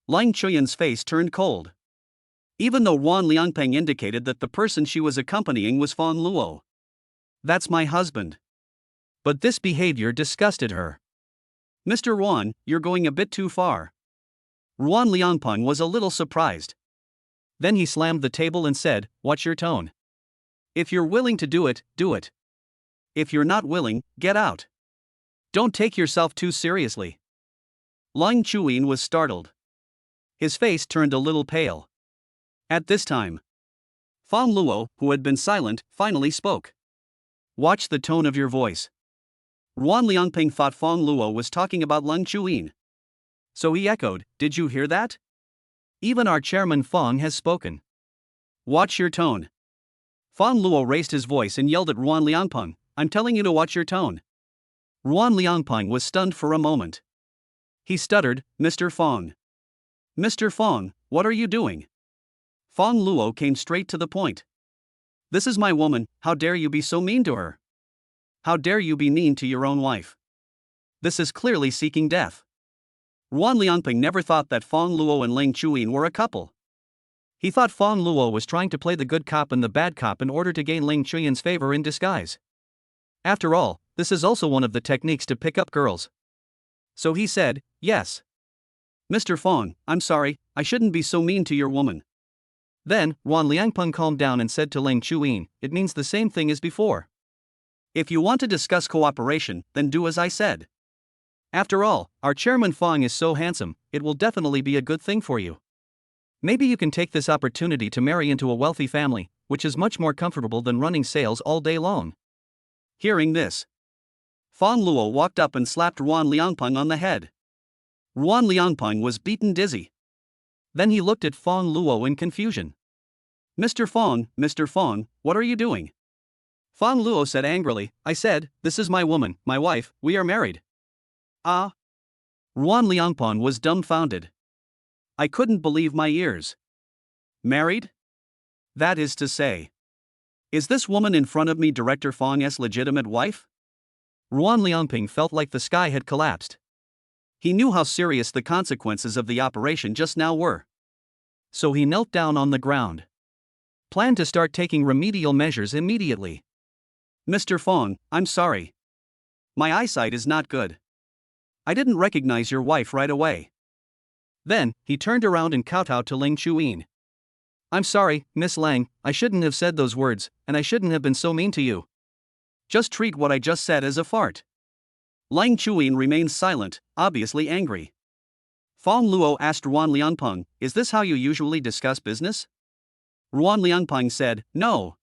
Leng Chuyin's face turned cold. Even though Ruan Liangpeng indicated that the person she was accompanying was Fang Luo. "That's my husband." But this behavior disgusted her. "Mr. Ruan, you're going a bit too far." Ruan Liangpeng was a little surprised. Then he slammed the table and said, "Watch your tone. If you're willing to do it, do it. If you're not willing, get out. Don't take yourself too seriously." Leng Chuyin was startled. His face turned a little pale. At this time, Fang Luo, who had been silent, finally spoke. "Watch the tone of your voice." Ruan Liangpeng thought Fang Luo was talking about Leng Chuyin. So he echoed, "Did you hear that? Even our chairman Fang has spoken. Watch your tone." Fang Luo raised his voice and yelled at Ruan Liangpeng, "I'm telling you to watch your tone." Ruan Liangpeng was stunned for a moment. He stuttered, "Mr. Fang. Mr. Fang, what are you doing?" Fang Luo came straight to the point. "This is my woman, how dare you be so mean to her? How dare you be mean to your own wife? This is clearly seeking death." Ruan Liangpeng never thought that Fang Luo and Leng Chuyin were a couple. He thought Fang Luo was trying to play the good cop and the bad cop in order to gain Leng Chuyin's favor in disguise. After all, this is also one of the techniques to pick up girls. So he said, "Yes. Mr. Fang, I'm sorry, I shouldn't be so mean to your woman." Then, Ruan Liangpeng calmed down and said to Leng Chuyin, "It means the same thing as before. If you want to discuss cooperation, then do as I said. After all, our chairman Fang is so handsome, it will definitely be a good thing for you. Maybe you can take this opportunity to marry into a wealthy family, which is much more comfortable than running sales all day long." Hearing this, Fang Luo walked up and slapped Ruan Liangpeng on the head. Ruan Liangpeng was beaten dizzy. Then he looked at Fang Luo in confusion. Mr. Fang, what are you doing?" Fang Luo said angrily, "I said, this is my woman, my wife, we are married." "Ah?" Ruan Liangpeng was dumbfounded. "I couldn't believe my ears. Married? That is to say, is this woman in front of me Director Fang's legitimate wife?" Ruan Liangpeng felt like the sky had collapsed. He knew how serious the consequences of the operation just now were. So he knelt down on the ground. Planned to start taking remedial measures immediately. "Mr. Fang, I'm sorry. My eyesight is not good. I didn't recognize your wife right away." Then, he turned around and kowtowed to Leng Chuyin. "I'm sorry, Miss Lang, I shouldn't have said those words, and I shouldn't have been so mean to you. Just treat what I just said as a fart." Leng Chuyin remained silent, obviously angry. Fang Luo asked Ruan Liangpeng, "Is this how you usually discuss business?" Ruan Liangpeng said, "No.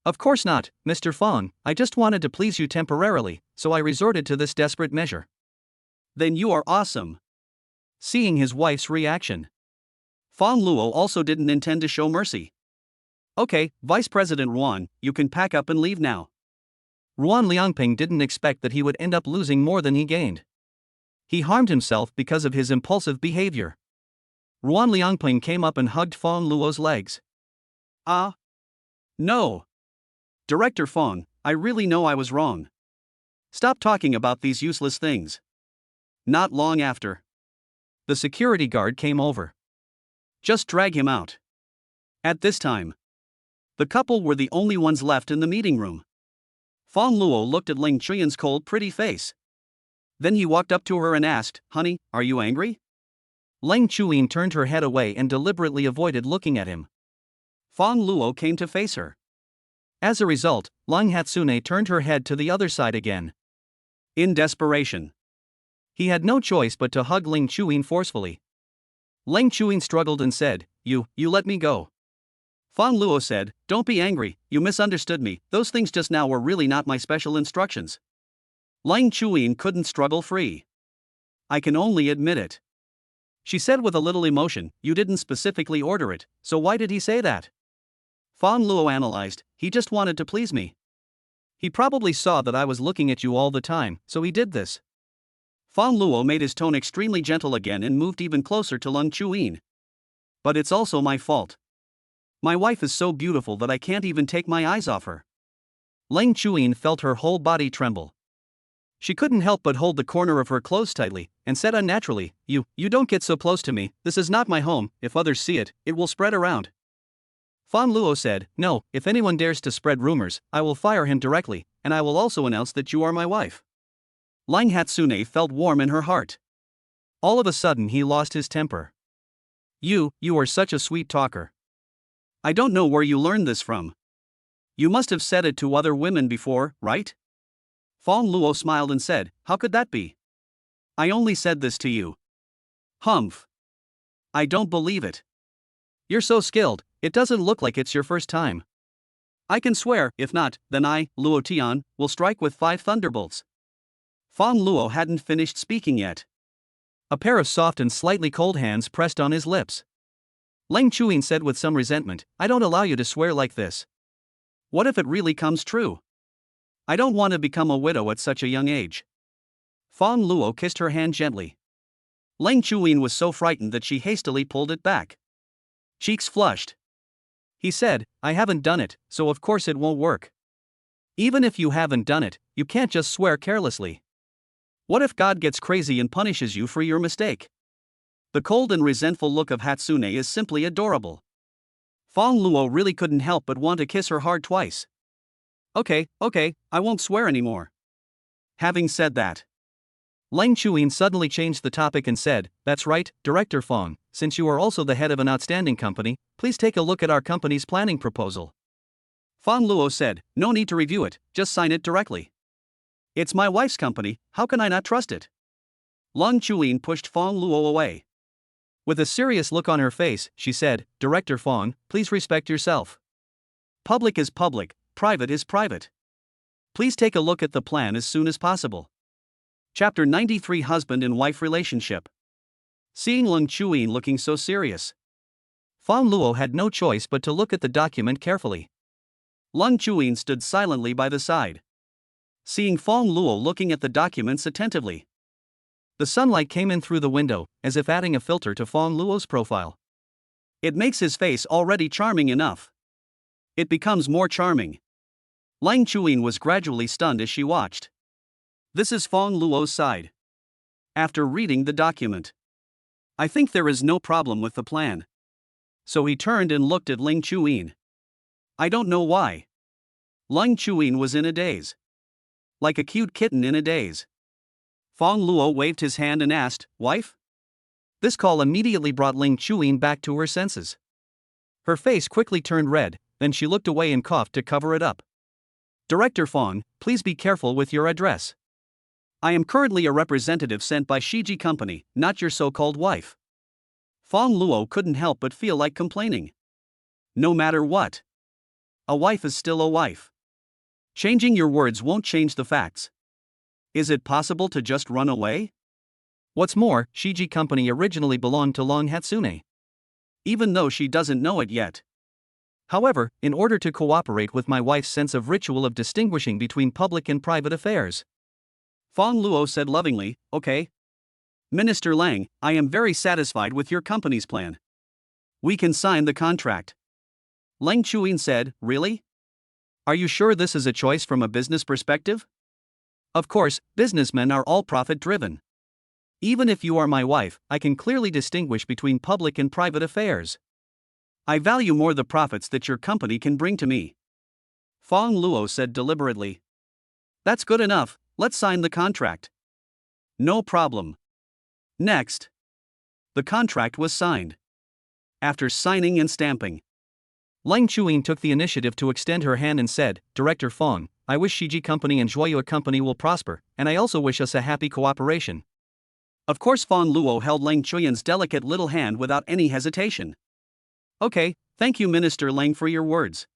Of course not, Mr. Fang, I just wanted to please you temporarily, so I resorted to this desperate measure. Then you are awesome. Seeing his wife's reaction, Fang Luo also didn't intend to show mercy. Okay, Vice President Ruan, you can pack up and leave now. Ruan Liangping didn't expect that he would end up losing more than he gained. He harmed himself because of his impulsive behavior. Ruan Liangping came up and hugged Fang Luo's legs. No. Director Fang, I really know I was wrong. Stop talking about these useless things. Not long after, the security guard came over. Just drag him out. At this time, the couple were the only ones left in the meeting room. Fang Luo looked at Ling Chuyan's cold, pretty face. Then he walked up to her and asked, "Honey, are you angry?" Ling Chuyan turned her head away and deliberately avoided looking at him. Fang Luo came to face her. As a result, Ling Hatsune turned her head to the other side again. In desperation, he had no choice but to hug Ling Chuyan forcefully. Ling Chuyan struggled and said, You let me go. Fang Luo said, "Don't be angry, you misunderstood me, those things just now were really not my special instructions." Ling Chuyan couldn't struggle free. "I can only admit it," she said with a little emotion. "You didn't specifically order it, so why did he say that?" Fang Luo analyzed, "He just wanted to please me. He probably saw that I was looking at you all the time, so he did this." Fang Luo made his tone extremely gentle again and moved even closer to Ling Chuyan. "But it's also my fault. My wife is so beautiful that I can't even take my eyes off her." Ling Chuyan felt her whole body tremble. She couldn't help but hold the corner of her clothes tightly, and said unnaturally, You don't get so close to me, this is not my home, if others see it, it will spread around." Fang Luo said, "No, if anyone dares to spread rumors, I will fire him directly, and I will also announce that you are my wife." Ling Hatsune felt warm in her heart. All of a sudden he lost his temper. You are such a sweet talker. I don't know where you learned this from. You must have said it to other women before, right?" Fang Luo smiled and said, "How could that be? I only said this to you." "Humph. I don't believe it. You're so skilled, it doesn't look like it's your first time. I can swear, if not, then I, Luo Tian, will strike with 5 thunderbolts." Fang Luo hadn't finished speaking yet. A pair of soft and slightly cold hands pressed on his lips. Ling Chuyan said with some resentment, "I don't allow you to swear like this. What if it really comes true? I don't want to become a widow at such a young age." Fang Luo kissed her hand gently. Ling Chuyan was so frightened that she hastily pulled it back. Cheeks flushed. He said, "I haven't done it, so of course it won't work." "Even if you haven't done it, you can't just swear carelessly. What if God gets crazy and punishes you for your mistake?" The cold and resentful look of Hatsune is simply adorable. Fang Luo really couldn't help but want to kiss her hard twice. Okay, I won't swear anymore." Having said that, Ling Chuyan suddenly changed the topic and said, "That's right, Director Fang, since you are also the head of an outstanding company, please take a look at our company's planning proposal." Fang Luo said, "No need to review it, just sign it directly. It's my wife's company, how can I not trust it?" Ling Chuyan pushed Fang Luo away. With a serious look on her face, she said, "Director Fang, please respect yourself. Public is public, private is private. Please take a look at the plan as soon as possible." Chapter 93 Husband and Wife Relationship. Seeing Ling Chuyan looking so serious, Fang Luo had no choice but to look at the document carefully. Ling Chuyan stood silently by the side, seeing Fang Luo looking at the documents attentively. The sunlight came in through the window, as if adding a filter to Fang Luo's profile. It makes his face already charming enough. It becomes more charming. Ling Chuyan was gradually stunned as she watched. This is Fang Luo's side. After reading the document, "I think there is no problem with the plan." So he turned and looked at Ling Chuyan. "I don't know why." Ling Chuyan was in a daze. Like a cute kitten in a daze. Fang Luo waved his hand and asked, "Wife?" This call immediately brought Ling Chuyan back to her senses. Her face quickly turned red, then she looked away and coughed to cover it up. "Director Fang, please be careful with your address. I am currently a representative sent by Shiji Company, not your so-called wife." Fang Luo couldn't help but feel like complaining. No matter what, A wife is still a wife. Changing your words won't change the facts. Is it possible to just run away? What's more, Shiji Company originally belonged to Long Hatsune. Even though she doesn't know it yet. However, in order to cooperate with my wife's sense of ritual of distinguishing between public and private affairs, Fang Luo said lovingly, okay. Minister Lang, I am very satisfied with your company's plan. We can sign the contract. Lang Chuyin said, really? Are you sure this is a choice from a business perspective? Of course, businessmen are all profit-driven. Even if you are my wife, I can clearly distinguish between public and private affairs. I value more the profits that your company can bring to me. Fang Luo said deliberately. That's good enough, let's sign the contract. No problem. Next. The contract was signed. After signing and stamping, Lang Chuyin took the initiative to extend her hand and said, Director Fang, I wish Shiji Company and Joyua Company will prosper, and I also wish us a happy cooperation. Of course Fang Luo held Lang Chuyin's delicate little hand without any hesitation. Okay, thank you Minister Lang for your words.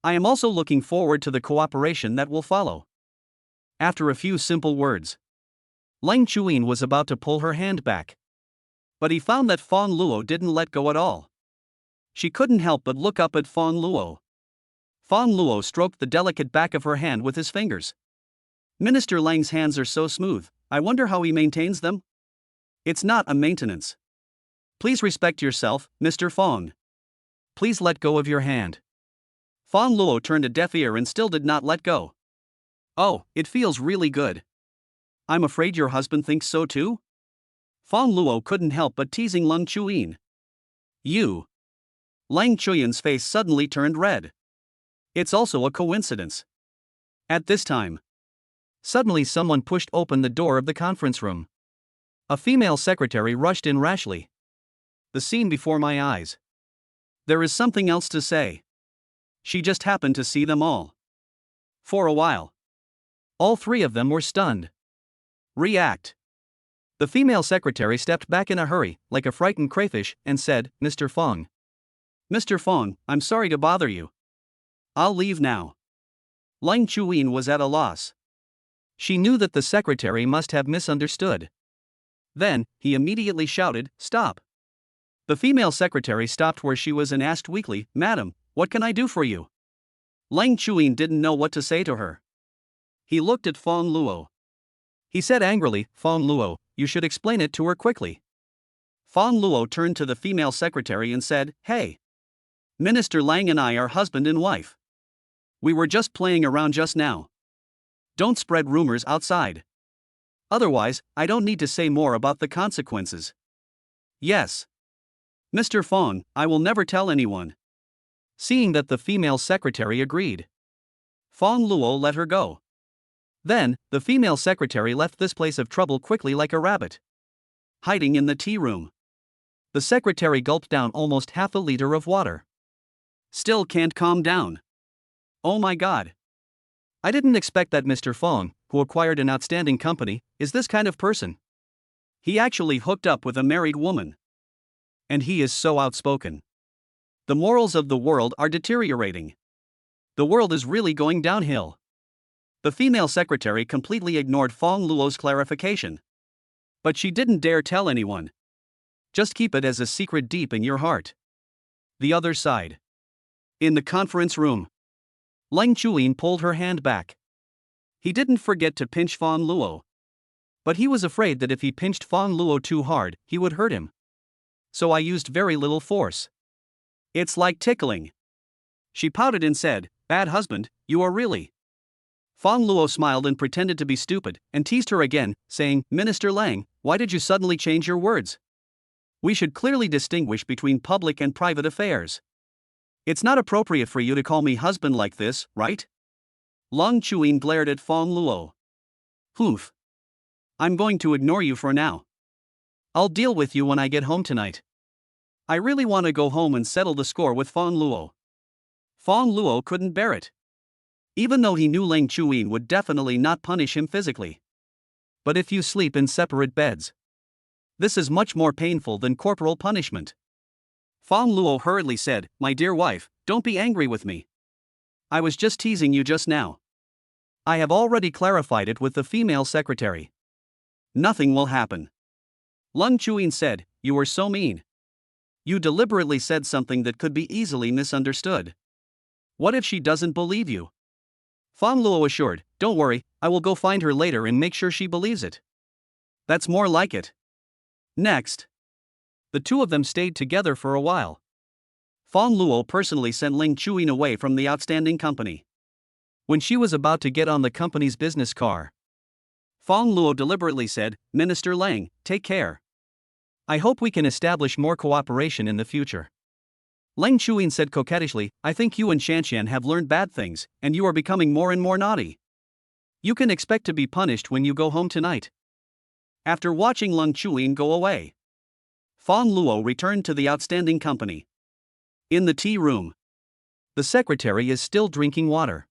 I am also looking forward to the cooperation that will follow. After a few simple words, Lang Chuyin was about to pull her hand back. But he found that Fang Luo didn't let go at all. She couldn't help but look up at Fang Luo. Fang Luo stroked the delicate back of her hand with his fingers. Minister Lang's hands are so smooth, I wonder how he maintains them? It's not a maintenance. Please respect yourself, Mr. Fang. Please let go of your hand. Fang Luo turned a deaf ear and still did not let go. Oh, it feels really good. I'm afraid your husband thinks so too? Fang Luo couldn't help but teasing Lang Chuyin. You. Lang Chuyin's face suddenly turned red. It's also a coincidence. At this time, suddenly someone pushed open the door of the conference room. A female secretary rushed in rashly. The scene before my eyes. There is something else to say. She just happened to see them all. For a while, all three of them were stunned. React. The female secretary stepped back in a hurry, like a frightened crayfish, and said, Mr. Fang. Mr. Fang, I'm sorry to bother you. I'll leave now. Lang Chuyin was at a loss. She knew that the secretary must have misunderstood. Then, he immediately shouted, Stop. The female secretary stopped where she was and asked weakly, Madam, what can I do for you? Lang Chuyin didn't know what to say to her. He looked at Fang Luo. He said angrily, Fang Luo, you should explain it to her quickly. Fang Luo turned to the female secretary and said, Hey. Minister Lang and I are husband and wife. We were just playing around just now. Don't spread rumors outside. Otherwise, I don't need to say more about the consequences. Yes. Mr. Fang, I will never tell anyone. Seeing that the female secretary agreed, Fang Luo let her go. Then, the female secretary left this place of trouble quickly like a rabbit. Hiding in the tea room. The secretary gulped down almost half a liter of water. Still can't calm down. Oh my God. I didn't expect that Mr. Fang, who acquired an outstanding company, is this kind of person. He actually hooked up with a married woman. And he is so outspoken. The morals of the world are deteriorating. The world is really going downhill. The female secretary completely ignored Fang Luo's clarification. But she didn't dare tell anyone. Just keep it as a secret deep in your heart. The other side. In the conference room, Lang Chuyin pulled her hand back. He didn't forget to pinch Fang Luo. But he was afraid that if he pinched Fang Luo too hard, he would hurt him. So I used very little force. It's like tickling. She pouted and said, Bad husband, you are really. Fang Luo smiled and pretended to be stupid, and teased her again, saying, Minister Lang, why did you suddenly change your words? We should clearly distinguish between public and private affairs. It's not appropriate for you to call me husband like this, right? Lang Chuyin glared at Fang Luo. Hoof. I'm going to ignore you for now. I'll deal with you when I get home tonight. I really want to go home and settle the score with Fang Luo. Fang Luo couldn't bear it. Even though he knew Lang Chuyin would definitely not punish him physically. But if you sleep in separate beds, this is much more painful than corporal punishment. Fang Luo hurriedly said, My dear wife, don't be angry with me. I was just teasing you just now. I have already clarified it with the female secretary. Nothing will happen. Lung Chuyin said, you were so mean. You deliberately said something that could be easily misunderstood. What if she doesn't believe you? Fang Luo assured, don't worry, I will go find her later and make sure she believes it. That's more like it. Next. The two of them stayed together for a while. Fang Luo personally sent Ling Chuyin away from the outstanding company. When she was about to get on the company's business car, Fang Luo deliberately said, Minister Lang, take care. I hope we can establish more cooperation in the future. Ling Chuyin said coquettishly, I think you and Shanshan have learned bad things, and you are becoming more and more naughty. You can expect to be punished when you go home tonight. After watching Lung Chuyin go away, Fang Luo returned to the outstanding company. In the tea room, the secretary is still drinking water.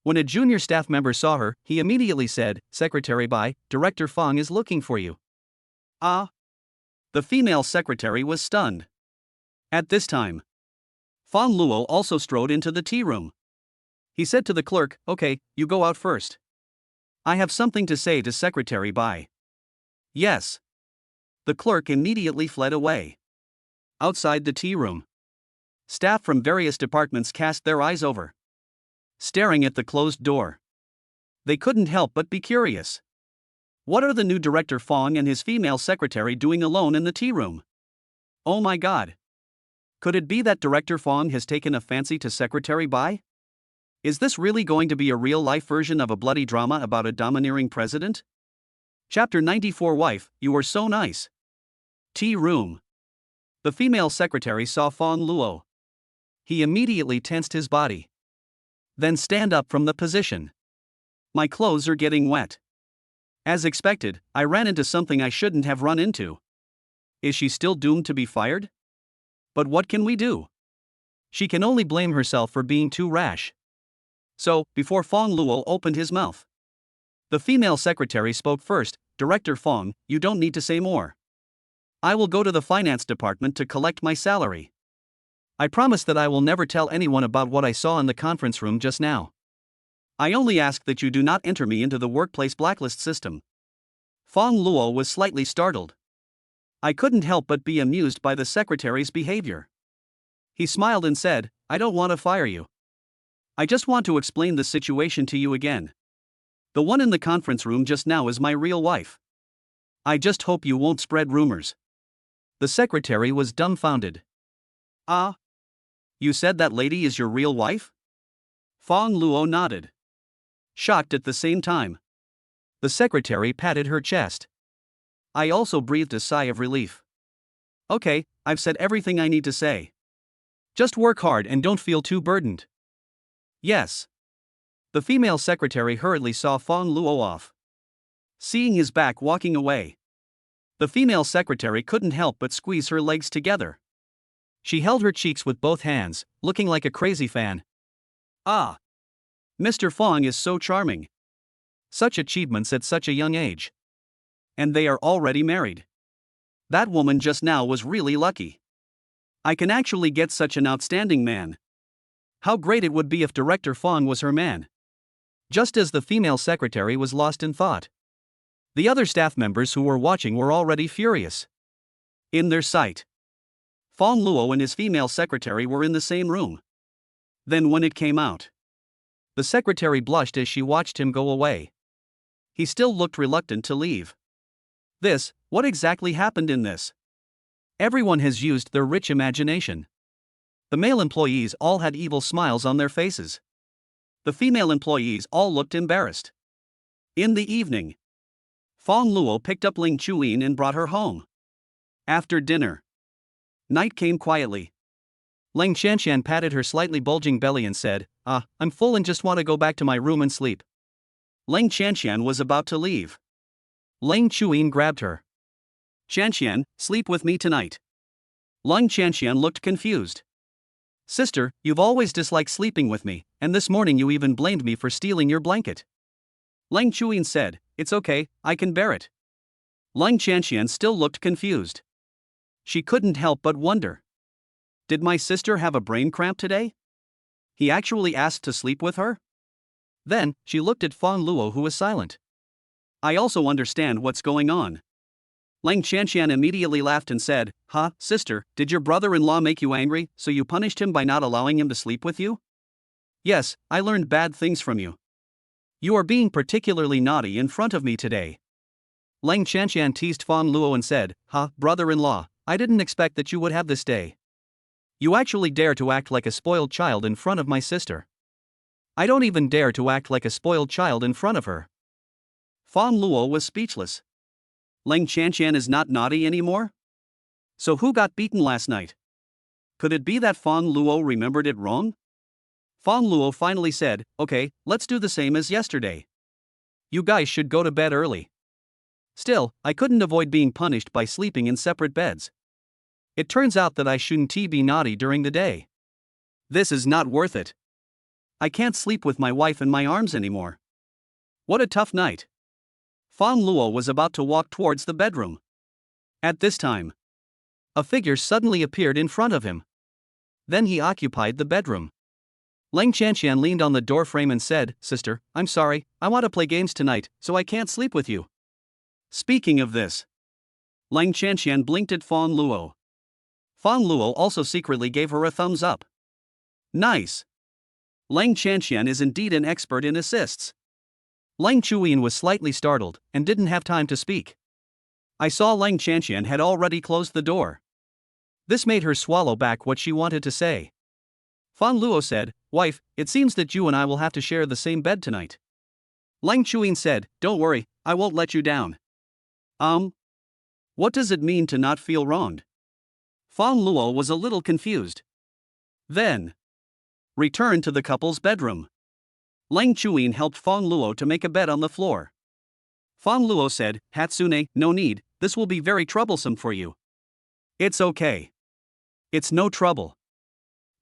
When a junior staff member saw her, he immediately said, Secretary Bai, Director Fang is looking for you. Ah? The female secretary was stunned. At this time, Fang Luo also strode into the tea room. He said to the clerk, okay, you go out first. I have something to say to Secretary Bai. Yes. The clerk immediately fled away. Outside the tea room, staff from various departments cast their eyes over, staring at the closed door. They couldn't help but be curious. What are the new director Fang and his female secretary doing alone in the tea room? Oh my god. Could it be that Director Fang has taken a fancy to Secretary Bai? Is this really going to be a real-life version of a bloody drama about a domineering president? Chapter 94 Wife, you were so nice. Tea room. The female secretary saw Fang Luo. He immediately tensed his body. Then stand up from the position. My clothes are getting wet. As expected, I ran into something I shouldn't have run into. Is she still doomed to be fired? But what can we do? She can only blame herself for being too rash. So, before Fang Luo opened his mouth, the female secretary spoke first. Director Fang, you don't need to say more. I will go to the finance department to collect my salary. I promise that I will never tell anyone about what I saw in the conference room just now. I only ask that you do not enter me into the workplace blacklist system. Fang Luo was slightly startled. I couldn't help but be amused by the secretary's behavior. He smiled and said, I don't want to fire you. I just want to explain the situation to you again. The one in the conference room just now is my real wife. I just hope you won't spread rumors. The secretary was dumbfounded. Ah? You said that lady is your real wife? Fang Luo nodded, shocked at the same time. The secretary patted her chest. I also breathed a sigh of relief. Okay, I've said everything I need to say. Just work hard and don't feel too burdened. Yes. The female secretary hurriedly saw Fang Luo off. Seeing his back walking away, the female secretary couldn't help but squeeze her legs together. She held her cheeks with both hands, looking like a crazy fan. Ah! Mr. Fang is so charming. Such achievements at such a young age. And they are already married. That woman just now was really lucky. I can actually get such an outstanding man. How great it would be if Director Fang was her man. Just as the female secretary was lost in thought, the other staff members who were watching were already furious. In their sight, Fang Luo and his female secretary were in the same room. Then when it came out, the secretary blushed as she watched him go away. He still looked reluctant to leave. What exactly happened in this? Everyone has used their rich imagination. The male employees all had evil smiles on their faces. The female employees all looked embarrassed. In the evening, Fang Luo picked up Ling Chuyin and brought her home. After dinner, night came quietly. Ling Shanshan patted her slightly bulging belly and said, I'm full and just want to go back to my room and sleep. Ling Shanshan was about to leave. Ling Chuyin grabbed her. Shanshan, sleep with me tonight. Ling Shanshan looked confused. Sister, you've always disliked sleeping with me, and this morning you even blamed me for stealing your blanket. Ling Chuyin said, it's okay, I can bear it. Ling Shanshan still looked confused. She couldn't help but wonder. Did my sister have a brain cramp today? He actually asked to sleep with her? Then, she looked at Fang Luo, who was silent. I also understand what's going on. Lang Qianqian immediately laughed and said, "Ha, sister, did your brother-in-law make you angry, so you punished him by not allowing him to sleep with you?" "Yes, I learned bad things from you. You are being particularly naughty in front of me today." Lang Qianqian teased Fang Luo and said, "Ha, brother-in-law, I didn't expect that you would have this day. You actually dare to act like a spoiled child in front of my sister. I don't even dare to act like a spoiled child in front of her." Fang Luo was speechless. Lang Qianqian is not naughty anymore? So who got beaten last night? Could it be that Fang Luo remembered it wrong? Fang Luo finally said, "Okay, let's do the same as yesterday. You guys should go to bed early." Still, I couldn't avoid being punished by sleeping in separate beds. It turns out that I shouldn't be naughty during the day. This is not worth it. I can't sleep with my wife in my arms anymore. What a tough night. Fang Luo was about to walk towards the bedroom. At this time, a figure suddenly appeared in front of him. Then he occupied the bedroom. Lang Qianqian leaned on the doorframe and said, "Sister, I'm sorry, I want to play games tonight, so I can't sleep with you." Speaking of this, Lang Qianqian blinked at Fang Luo. Fang Luo also secretly gave her a thumbs up. Nice. Lang Qianqian is indeed an expert in assists. Lang Chuyin was slightly startled and didn't have time to speak. I saw Lang Qianqian had already closed the door. This made her swallow back what she wanted to say. Fang Luo said, "Wife, it seems that you and I will have to share the same bed tonight." Lang Chuyin said, "Don't worry, I won't let you down." What does it mean to not feel wronged? Fang Luo was a little confused. Then, return to the couple's bedroom. Lang Chuyin helped Fang Luo to make a bed on the floor. Fang Luo said, "Hatsune, no need, this will be very troublesome for you." "It's okay. It's no trouble.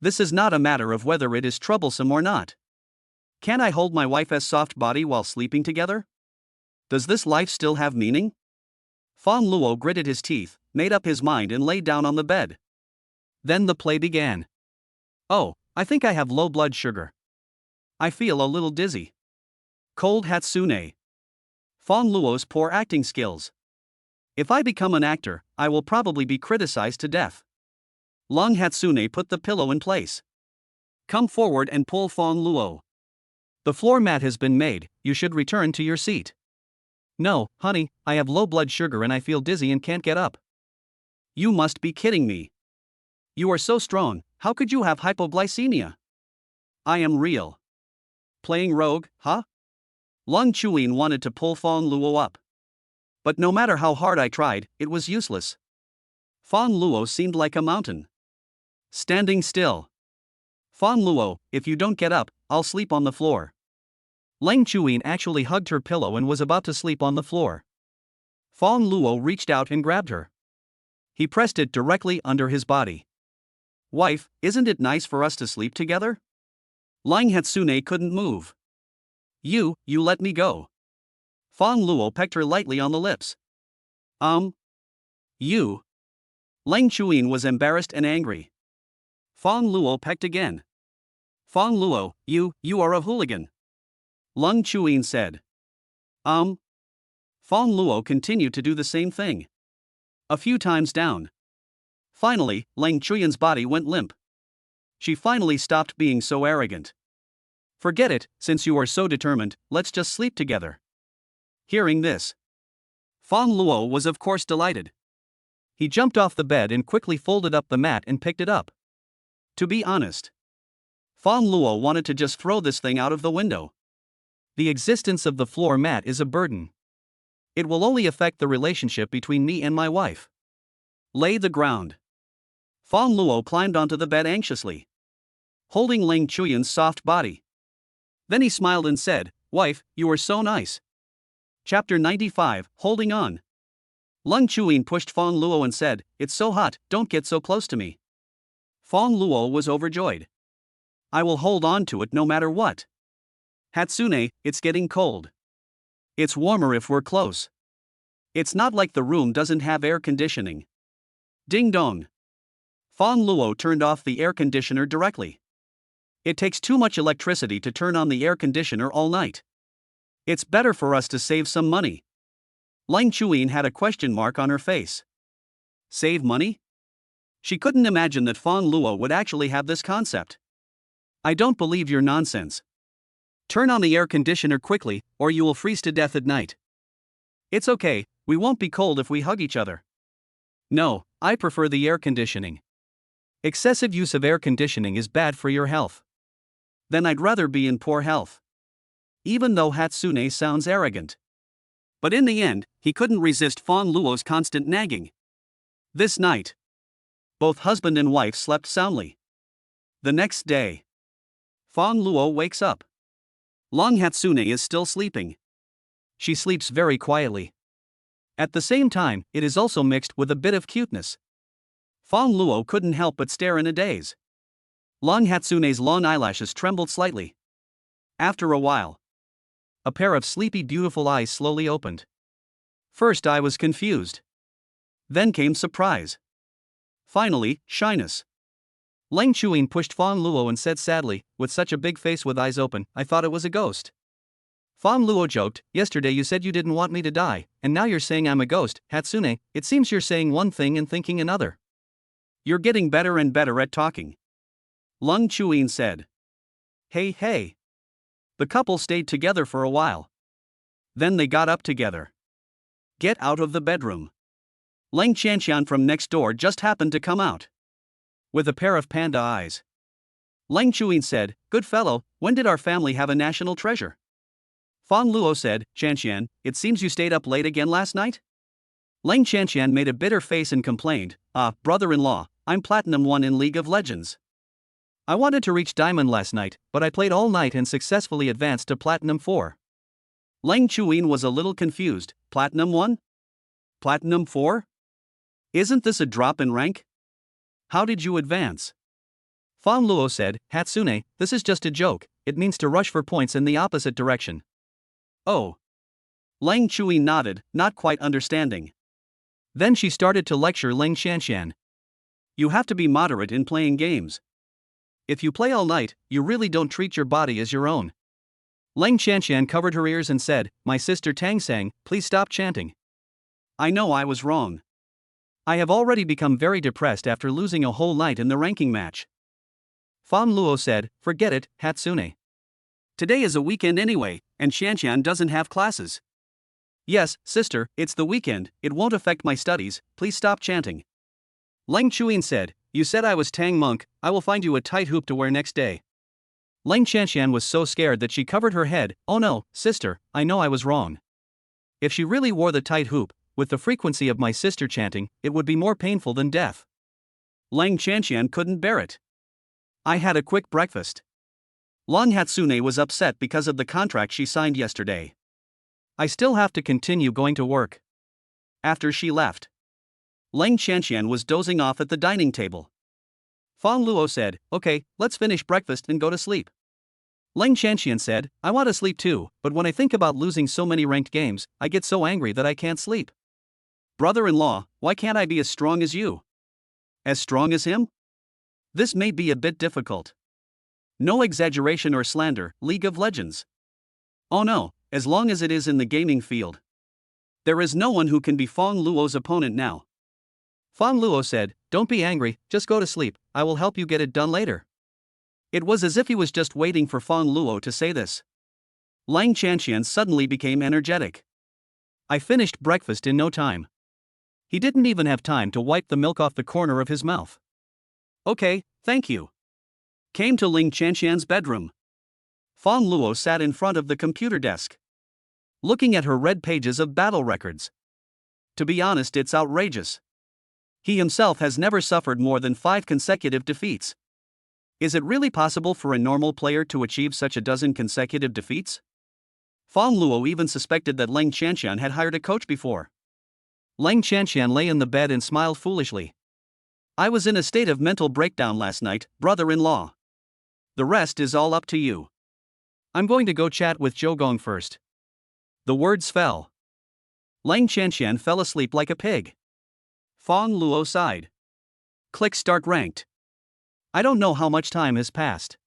This is not a matter of whether it is troublesome or not. Can I hold my wife's soft body while sleeping together? Does this life still have meaning?" Fang Luo gritted his teeth, made up his mind and lay down on the bed. Then the play began. "Oh, I think I have low blood sugar. I feel a little dizzy." Cold Hatsune. Fang Luo's poor acting skills. If I become an actor, I will probably be criticized to death. Long Hatsune put the pillow in place. "Come forward and pull Fang Luo. The floor mat has been made, you should return to your seat." "No, honey, I have low blood sugar and I feel dizzy and can't get up." "You must be kidding me. You are so strong, how could you have hypoglycemia?" "I am real. Playing rogue, huh?" Lung Chuyin wanted to pull Fang Luo up. But no matter how hard I tried, it was useless. Fang Luo seemed like a mountain. Standing still. "Fang Luo, if you don't get up, I'll sleep on the floor." Lang Chuyin actually hugged her pillow and was about to sleep on the floor. Fang Luo reached out and grabbed her. He pressed it directly under his body. "Wife, isn't it nice for us to sleep together?" Lang Hatsune couldn't move. You let me go." Fang Luo pecked her lightly on the lips. You. Lang Chuyin was embarrassed and angry. Fang Luo pecked again. "Fang Luo, you are a hooligan." Lung Chuyin said. Fang Luo continued to do the same thing. A few times down. Finally, Lang Chuyin's body went limp. She finally stopped being so arrogant. "Forget it, since you are so determined, let's just sleep together." Hearing this, Fang Luo was of course delighted. He jumped off the bed and quickly folded up the mat and picked it up. To be honest, Fang Luo wanted to just throw this thing out of the window. The existence of the floor mat is a burden. It will only affect the relationship between me and my wife. Lay the ground. Fang Luo climbed onto the bed anxiously, holding Lang Chuyin's soft body. Then he smiled and said, "Wife, you are so nice." Chapter 95, Holding On. Lung Chuyin pushed Fang Luo and said, "It's so hot, don't get so close to me." Fang Luo was overjoyed. "I will hold on to it no matter what." "Hatsune, it's getting cold. It's warmer if we're close. It's not like the room doesn't have air conditioning." Ding dong. Fang Luo turned off the air conditioner directly. It takes too much electricity to turn on the air conditioner all night. It's better for us to save some money. Lang Chuyin had a question mark on her face. Save money? She couldn't imagine that Fang Luo would actually have this concept. I don't believe your nonsense. Turn on the air conditioner quickly, or you will freeze to death at night. It's okay, we won't be cold if we hug each other. No, I prefer the air conditioning. Excessive use of air conditioning is bad for your health. Then I'd rather be in poor health. Even though Hatsune sounds arrogant. But in the end, he couldn't resist Fang Luo's constant nagging. This night, both husband and wife slept soundly. The next day, Fang Luo wakes up. Long Hatsune is still sleeping. She sleeps very quietly. At the same time, it is also mixed with a bit of cuteness. Fang Luo couldn't help but stare in a daze. Long Hatsune's long eyelashes trembled slightly. After a while, a pair of sleepy beautiful eyes slowly opened. First I was confused. Then came surprise. Finally, shyness. Lang Chuyin pushed Fang Luo and said sadly, with such a big face with eyes open, I thought it was a ghost. Fang Luo joked, yesterday you said you didn't want me to die, and now you're saying I'm a ghost. Hatsune, it seems you're saying one thing and thinking another. You're getting better and better at talking. Lang Chuyin said. Hey. The couple stayed together for a while. Then they got up together. Get out of the bedroom. Lang Chanxian from next door just happened to come out. With a pair of panda eyes. Lang Chuyin said, good fellow, when did our family have a national treasure? Fang Luo said, Chanxian, it seems you stayed up late again last night? Lang Chanxian made a bitter face and complained, brother-in-law, I'm Platinum 1 in League of Legends. I wanted to reach Diamond last night, but I played all night and successfully advanced to Platinum 4. Lang Chuyin was a little confused, Platinum 1? Platinum 4? Isn't this a drop in rank? How did you advance? Fang Luo said, Hatsune, this is just a joke, it means to rush for points in the opposite direction. Oh. Lang Chuyin nodded, not quite understanding. Then she started to lecture Lang Chanxian. You have to be moderate in playing games. If you play all night, you really don't treat your body as your own. Lang Chanxian covered her ears and said, my sister Tang Sang, please stop chanting. I know I was wrong. I have already become very depressed after losing a whole night in the ranking match. Fang Luo said, forget it, Hatsune. Today is a weekend anyway, and Xianxian doesn't have classes. Yes, sister, it's the weekend, it won't affect my studies, please stop chanting. Lang Chuyin said, you said I was Tang Monk, I will find you a tight hoop to wear next day. Lang Chanxian was so scared that she covered her head, oh no, sister, I know I was wrong. If she really wore the tight hoop, with the frequency of my sister chanting, it would be more painful than death. Lang Chanxian couldn't bear it. I had a quick breakfast. Long Hatsune was upset because of the contract she signed yesterday. I still have to continue going to work. After she left, Lang Chanxian was dozing off at the dining table. Fang Luo said, okay, let's finish breakfast and go to sleep. Lang Chanxian said, I want to sleep too, but when I think about losing so many ranked games, I get so angry that I can't sleep. Brother-in-law, why can't I be as strong as you? As strong as him? This may be a bit difficult. No exaggeration or slander, League of Legends. Oh no, as long as it is in the gaming field. There is no one who can be Fang Luo's opponent now. Fang Luo said, don't be angry, just go to sleep, I will help you get it done later. It was as if he was just waiting for Fang Luo to say this. Lang Chanxian suddenly became energetic. I finished breakfast in no time. He didn't even have time to wipe the milk off the corner of his mouth. Okay, thank you. Came to Lang Chanxian's bedroom. Fang Luo sat in front of the computer desk, looking at her red pages of battle records. To be honest, it's outrageous. He himself has never suffered more than 5 consecutive defeats. Is it really possible for a normal player to achieve such a dozen consecutive defeats? Fang Luo even suspected that Lang Chanxian had hired a coach before. Lang Chanxian lay in the bed and smiled foolishly. I was in a state of mental breakdown last night, brother-in-law. The rest is all up to you. I'm going to go chat with Zhou Gong first. The words fell. Lang Chanxian fell asleep like a pig. Fang Luo sighed. Click start ranked. I don't know how much time has passed.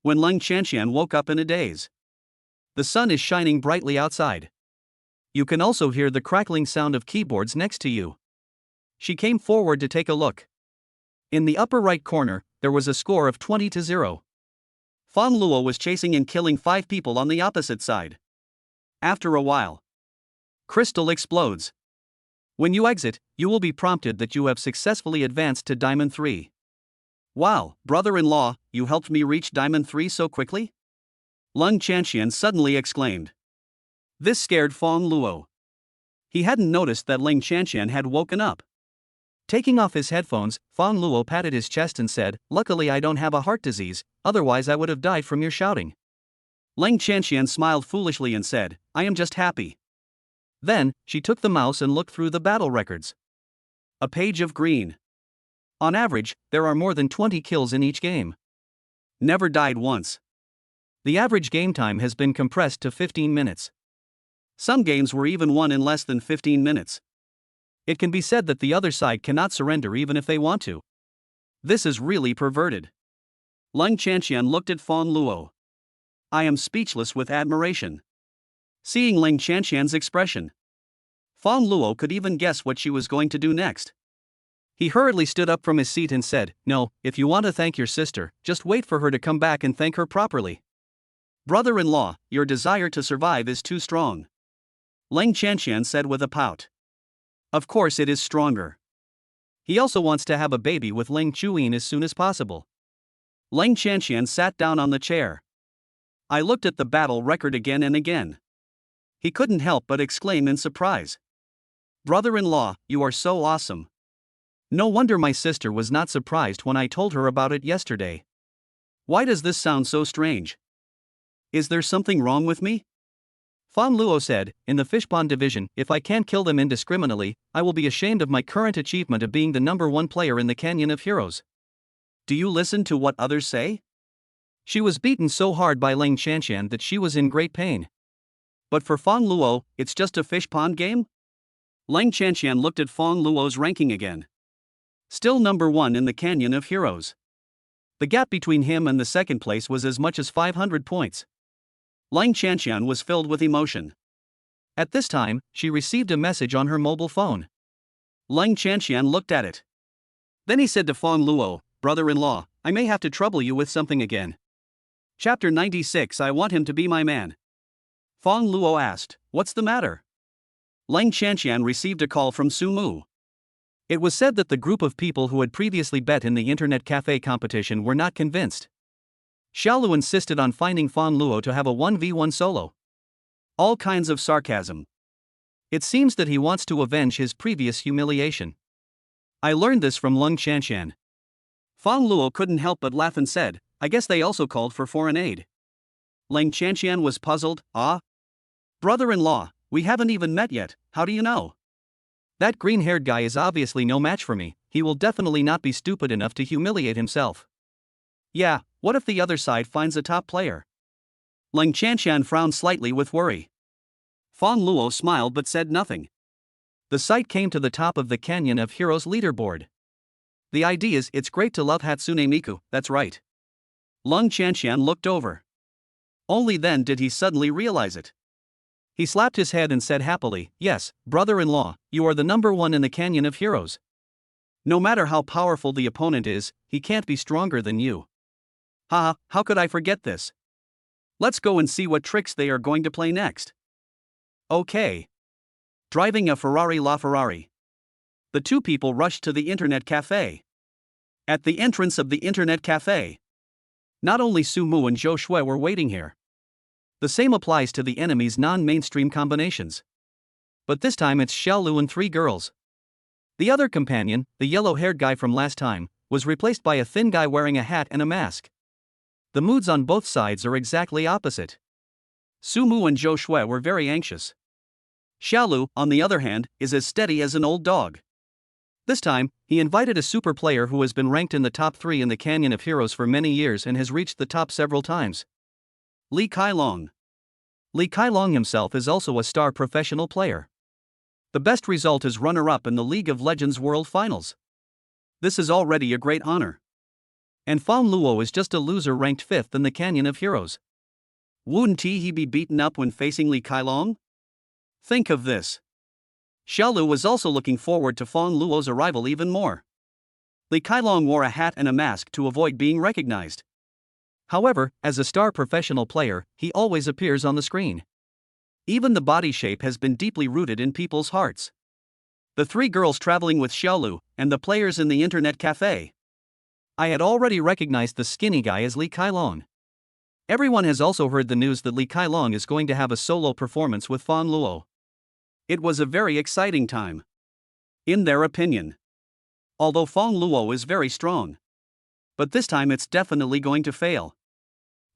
when Leng Chanxian woke up in a daze. The sun is shining brightly outside. You can also hear the crackling sound of keyboards next to you. She came forward to take a look. In the upper right corner, there was a score of 20-0. Fang Luo was chasing and killing 5 people on the opposite side. After a while, crystal explodes. When you exit, you will be prompted that you have successfully advanced to Diamond 3. Wow, brother-in-law, you helped me reach Diamond 3 so quickly? Leng Chanxian suddenly exclaimed. This scared Fang Luo. He hadn't noticed that Leng Chanxian had woken up. Taking off his headphones, Fang Luo patted his chest and said, "Luckily I don't have a heart disease, otherwise I would have died from your shouting." Leng Chanxian smiled foolishly and said, "I am just happy." Then, she took the mouse and looked through the battle records. A page of green. On average, there are more than 20 kills in each game. Never died once. The average game time has been compressed to 15 minutes. Some games were even won in less than 15 minutes. It can be said that the other side cannot surrender even if they want to. This is really perverted. Leng Chanxian looked at Fang Luo. I am speechless with admiration. Seeing Leng Chanxian's expression, Fang Luo could even guess what she was going to do next. He hurriedly stood up from his seat and said, "No, if you want to thank your sister, just wait for her to come back and thank her properly. Brother-in-law, your desire to survive is too strong." Leng Chanxian said with a pout. Of course it is stronger. He also wants to have a baby with Leng Chuyin as soon as possible. Leng Chanxian sat down on the chair. I looked at the battle record again and again. He couldn't help but exclaim in surprise. Brother-in-law, you are so awesome. No wonder my sister was not surprised when I told her about it yesterday. Why does this sound so strange? Is there something wrong with me? Fang Luo said, in the fishpond division, if I can't kill them indiscriminately, I will be ashamed of my current achievement of being the #1 player in the Canyon of Heroes. Do you listen to what others say? She was beaten so hard by Leng Chanxian that she was in great pain. But for Fang Luo, it's just a fishpond game? Leng Chanxian looked at Fang Luo's ranking again. Still #1 in the Canyon of Heroes. The gap between him and the second place was as much as 500 points. Leng Chanxian was filled with emotion. At this time, she received a message on her mobile phone. Leng Chanxian looked at it. Then he said to Fang Luo, "Brother-in-law, I may have to trouble you with something again." Chapter 96 I want him to be my man. Fang Luo asked, "What's the matter?" Leng Chanxian received a call from Su Mu. It was said that the group of people who had previously bet in the internet cafe competition were not convinced. Xiaolu insisted on finding Fang Luo to have a 1v1 solo. All kinds of sarcasm. It seems that he wants to avenge his previous humiliation. I learned this from Leng Chanxian. Fang Luo couldn't help but laugh and said, "I guess they also called for foreign aid." Leng Chanxian was puzzled. "Ah? Brother-in-law, we haven't even met yet, how do you know?" That green-haired guy is obviously no match for me, he will definitely not be stupid enough to humiliate himself. Yeah, what if the other side finds a top player? Leng Chanxian frowned slightly with worry. Fang Luo smiled but said nothing. The site came to the top of the Canyon of Heroes leaderboard. The idea is, it's great to love Hatsune Miku, that's right. Leng Chanxian looked over. Only then did he suddenly realize it. He slapped his head and said happily, "Yes, brother-in-law, you are the #1 in the Canyon of Heroes. No matter how powerful the opponent is, he can't be stronger than you." Haha, how could I forget this? Let's go and see what tricks they are going to play next. Okay. Driving a Ferrari LaFerrari. The two people rushed to the internet cafe. At the entrance of the internet cafe, not only Su Mu and Zhou Shui were waiting here. The same applies to the enemy's non-mainstream combinations. But this time it's Xiaolu and 3 girls. The other companion, the yellow-haired guy from last time, was replaced by a thin guy wearing a hat and a mask. The moods on both sides are exactly opposite. Su Mu and Zhou Shui were very anxious. Xiaolu, on the other hand, is as steady as an old dog. This time, he invited a super player who has been ranked in the top 3 in the Canyon of Heroes for many years and has reached the top several times. Li Kailong. Li Kailong himself is also a star professional player. The best result is runner-up in the League of Legends World Finals. This is already a great honor. And Fang Luo is just a loser ranked 5th in the Canyon of Heroes. Wouldn't he be beaten up when facing Li Kailong? Think of this. Xiaolu was also looking forward to Fang Luo's arrival even more. Li Kailong wore a hat and a mask to avoid being recognized. However, as a star professional player, he always appears on the screen. Even the body shape has been deeply rooted in people's hearts. The 3 girls traveling with Xiaolu, and the players in the internet cafe. I had already recognized the skinny guy as Li Kailong. Everyone has also heard the news that Li Kailong is going to have a solo performance with Fang Luo. It was a very exciting time. In their opinion. Although Fang Luo is very strong. But this time it's definitely going to fail.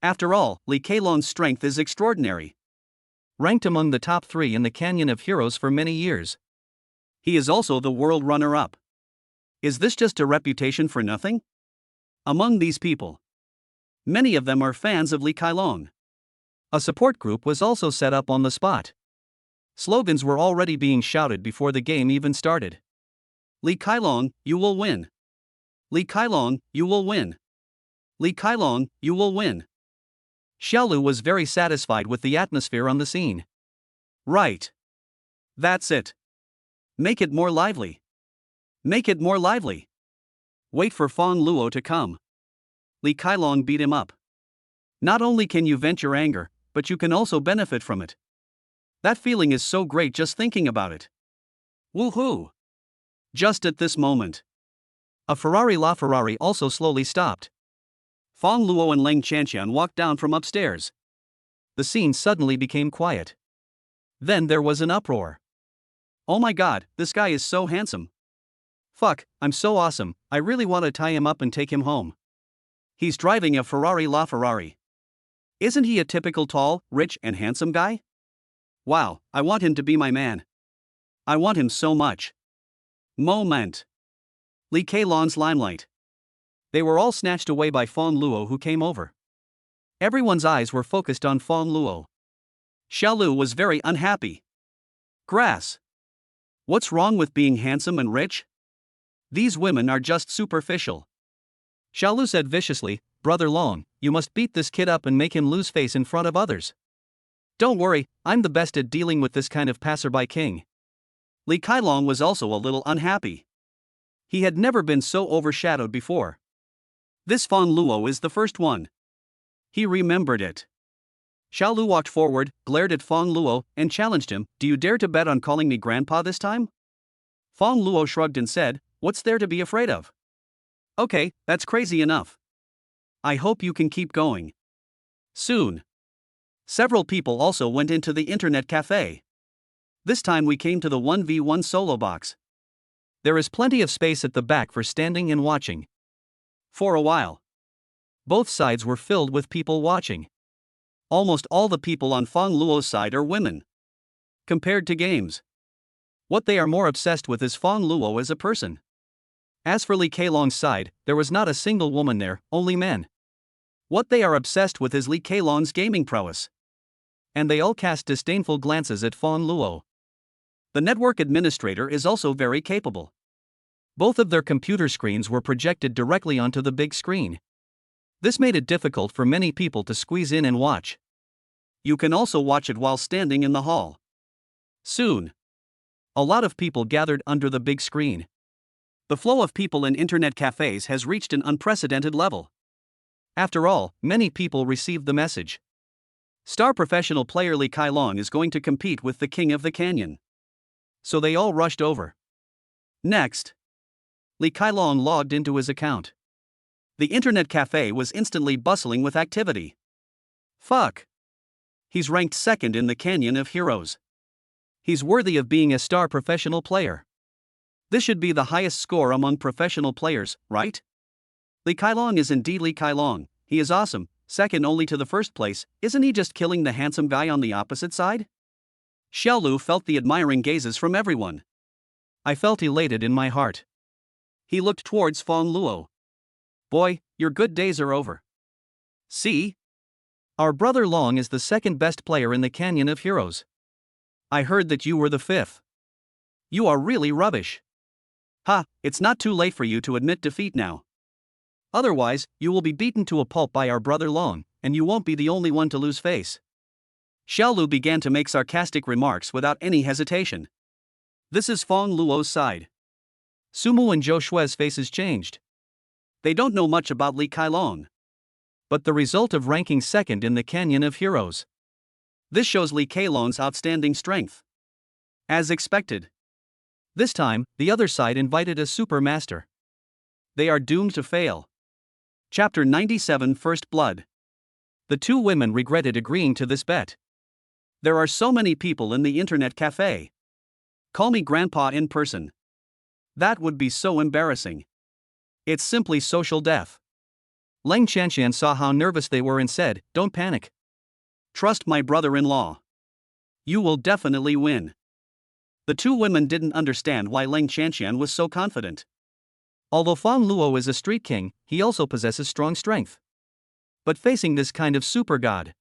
After all, Li Kailong's strength is extraordinary. Ranked among the top 3 in the Canyon of Heroes for many years. He is also the world runner-up. Is this just a reputation for nothing? Among these people, many of them are fans of Li Kailong. A support group was also set up on the spot. Slogans were already being shouted before the game even started. Li Kailong, you will win. Li Kailong, you will win. Li Kailong, you will win. Xiaolu was very satisfied with the atmosphere on the scene. Right. That's it. Make it more lively. Make it more lively. Wait for Fang Luo to come. Li Kailong beat him up. Not only can you vent your anger, but you can also benefit from it. That feeling is so great just thinking about it. Woohoo! Just at this moment, a LaFerrari also slowly stopped. Fang Luo and Leng Chanqian walked down from upstairs. The scene suddenly became quiet. Then there was an uproar. Oh my god, this guy is so handsome. Fuck, I'm so awesome, I really want to tie him up and take him home. He's driving a LaFerrari. Isn't he a typical tall, rich and handsome guy? Wow, I want him to be my man. I want him so much. Moment. Li Kailong's limelight. They were all snatched away by Fang Luo, who came over. Everyone's eyes were focused on Fang Luo. Xiaolu was very unhappy. Grass. What's wrong with being handsome and rich? These women are just superficial. Xiaolu said viciously, Brother Long, you must beat this kid up and make him lose face in front of others. Don't worry, I'm the best at dealing with this kind of passerby king. Li Kailong was also a little unhappy. He had never been so overshadowed before. This Fang Luo is the first one. He remembered it. Xiaolu walked forward, glared at Fang Luo, and challenged him, do you dare to bet on calling me grandpa this time? Fang Luo shrugged and said, what's there to be afraid of? Okay, that's crazy enough. I hope you can keep going. Soon. Several people also went into the internet cafe. This time we came to the 1v1 solo box. There is plenty of space at the back for standing and watching. For a while, both sides were filled with people watching. Almost all the people on Fang Luo's side are women. Compared to games, what they are more obsessed with is Fang Luo as a person. As for Li Kailong's side, there was not a single woman there, only men. What they are obsessed with is Li Kailong's gaming prowess. And they all cast disdainful glances at Fang Luo. The network administrator is also very capable. Both of their computer screens were projected directly onto the big screen. This made it difficult for many people to squeeze in and watch. You can also watch it while standing in the hall. Soon, a lot of people gathered under the big screen. The flow of people in internet cafes has reached an unprecedented level. After all, many people received the message. Star professional player Li Kailong is going to compete with the King of the Canyon. So they all rushed over. Next, Li Kailong logged into his account. The internet cafe was instantly bustling with activity. Fuck. He's ranked 2nd in the Canyon of Heroes. He's worthy of being a star professional player. This should be the highest score among professional players, right? Li Kailong is indeed Li Kailong, he is awesome, second only to the first place, isn't he just killing the handsome guy on the opposite side? Xiaolu felt the admiring gazes from everyone. I felt elated in my heart. He looked towards Fang Luo. Boy, your good days are over. See? Our brother Long is the 2nd best player in the Canyon of Heroes. I heard that you were the 5th. You are really rubbish. Ha, it's not too late for you to admit defeat now. Otherwise, you will be beaten to a pulp by our brother Long, and you won't be the only one to lose face. Xiaolu began to make sarcastic remarks without any hesitation. This is Fang Luo's side. Sumo and Zhou Shui's faces changed. They don't know much about Li Kailong. But the result of ranking second in the Canyon of Heroes. This shows Li Kailong's outstanding strength. As expected. This time, the other side invited a super master. They are doomed to fail. Chapter 97 First Blood. The two women regretted agreeing to this bet. There are so many people in the internet cafe. Call me grandpa in person. That would be so embarrassing. It's simply social death. Leng Qianqian saw how nervous they were and said, "Don't panic. Trust my brother-in-law. You will definitely win." The two women didn't understand why Leng Qianqian was so confident. Although Fang Luo is a street king, he also possesses strong strength. But facing this kind of super god,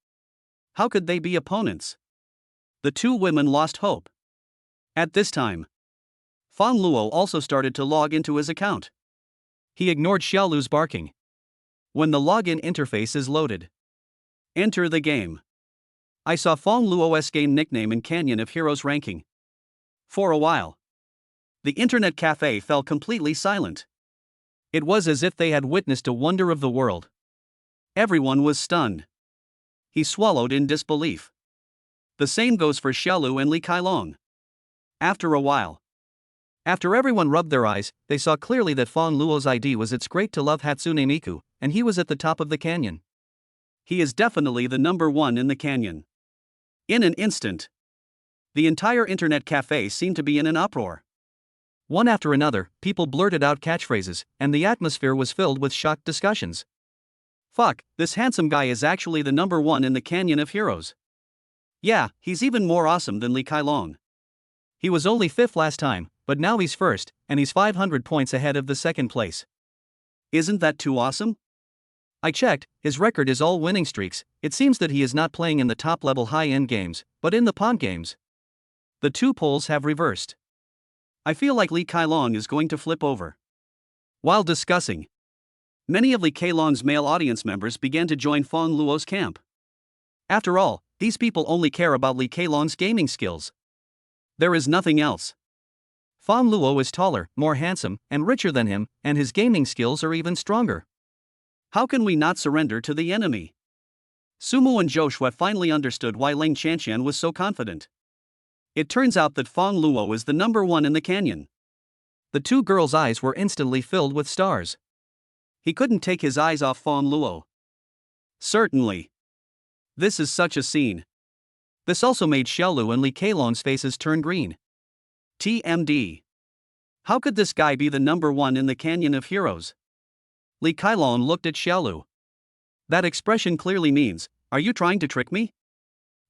how could they be opponents? The two women lost hope. At this time, Fang Luo also started to log into his account. He ignored Xiaolu's barking. When the login interface is loaded, enter the game. I saw Fang Luo's game nickname in Canyon of Heroes ranking. For a while, the internet cafe fell completely silent. It was as if they had witnessed a wonder of the world. Everyone was stunned. He swallowed in disbelief. The same goes for Xiaolu and Li Kailong. After a while, after everyone rubbed their eyes, they saw clearly that Fang Luo's ID was "It's great to love Hatsune Miku," and he was at the top of the canyon. He is definitely the number one in the canyon. In an instant, the entire internet cafe seemed to be in an uproar. One after another, people blurted out catchphrases, and the atmosphere was filled with shocked discussions. Fuck, this handsome guy is actually the number one in the Canyon of Heroes. Yeah, he's even more awesome than Li Kailong. He was only fifth last time, but now he's first, and he's 500 points ahead of the second place. Isn't that too awesome? I checked, his record is all winning streaks. It seems that he is not playing in the top-level high-end games, but in the pawn games. The two polls have reversed. I feel like Li Kailong is going to flip over. While discussing, many of Li Kailong's male audience members began to join Fang Luo's camp. After all, these people only care about Li Kailong's gaming skills. There is nothing else. Fang Luo is taller, more handsome, and richer than him, and his gaming skills are even stronger. How can we not surrender to the enemy? Sumo and Zhou Shui finally understood why Leng Qianqian was so confident. It turns out that Fang Luo is the number one in the canyon. The two girls' eyes were instantly filled with stars. He couldn't take his eyes off Fang Luo. Certainly. This is such a scene. This also made Xiaolu and Li Kailong's faces turn green. TMD. How could this guy be the number one in the Canyon of Heroes? Li Kailong looked at Xiaolu. That expression clearly means, are you trying to trick me?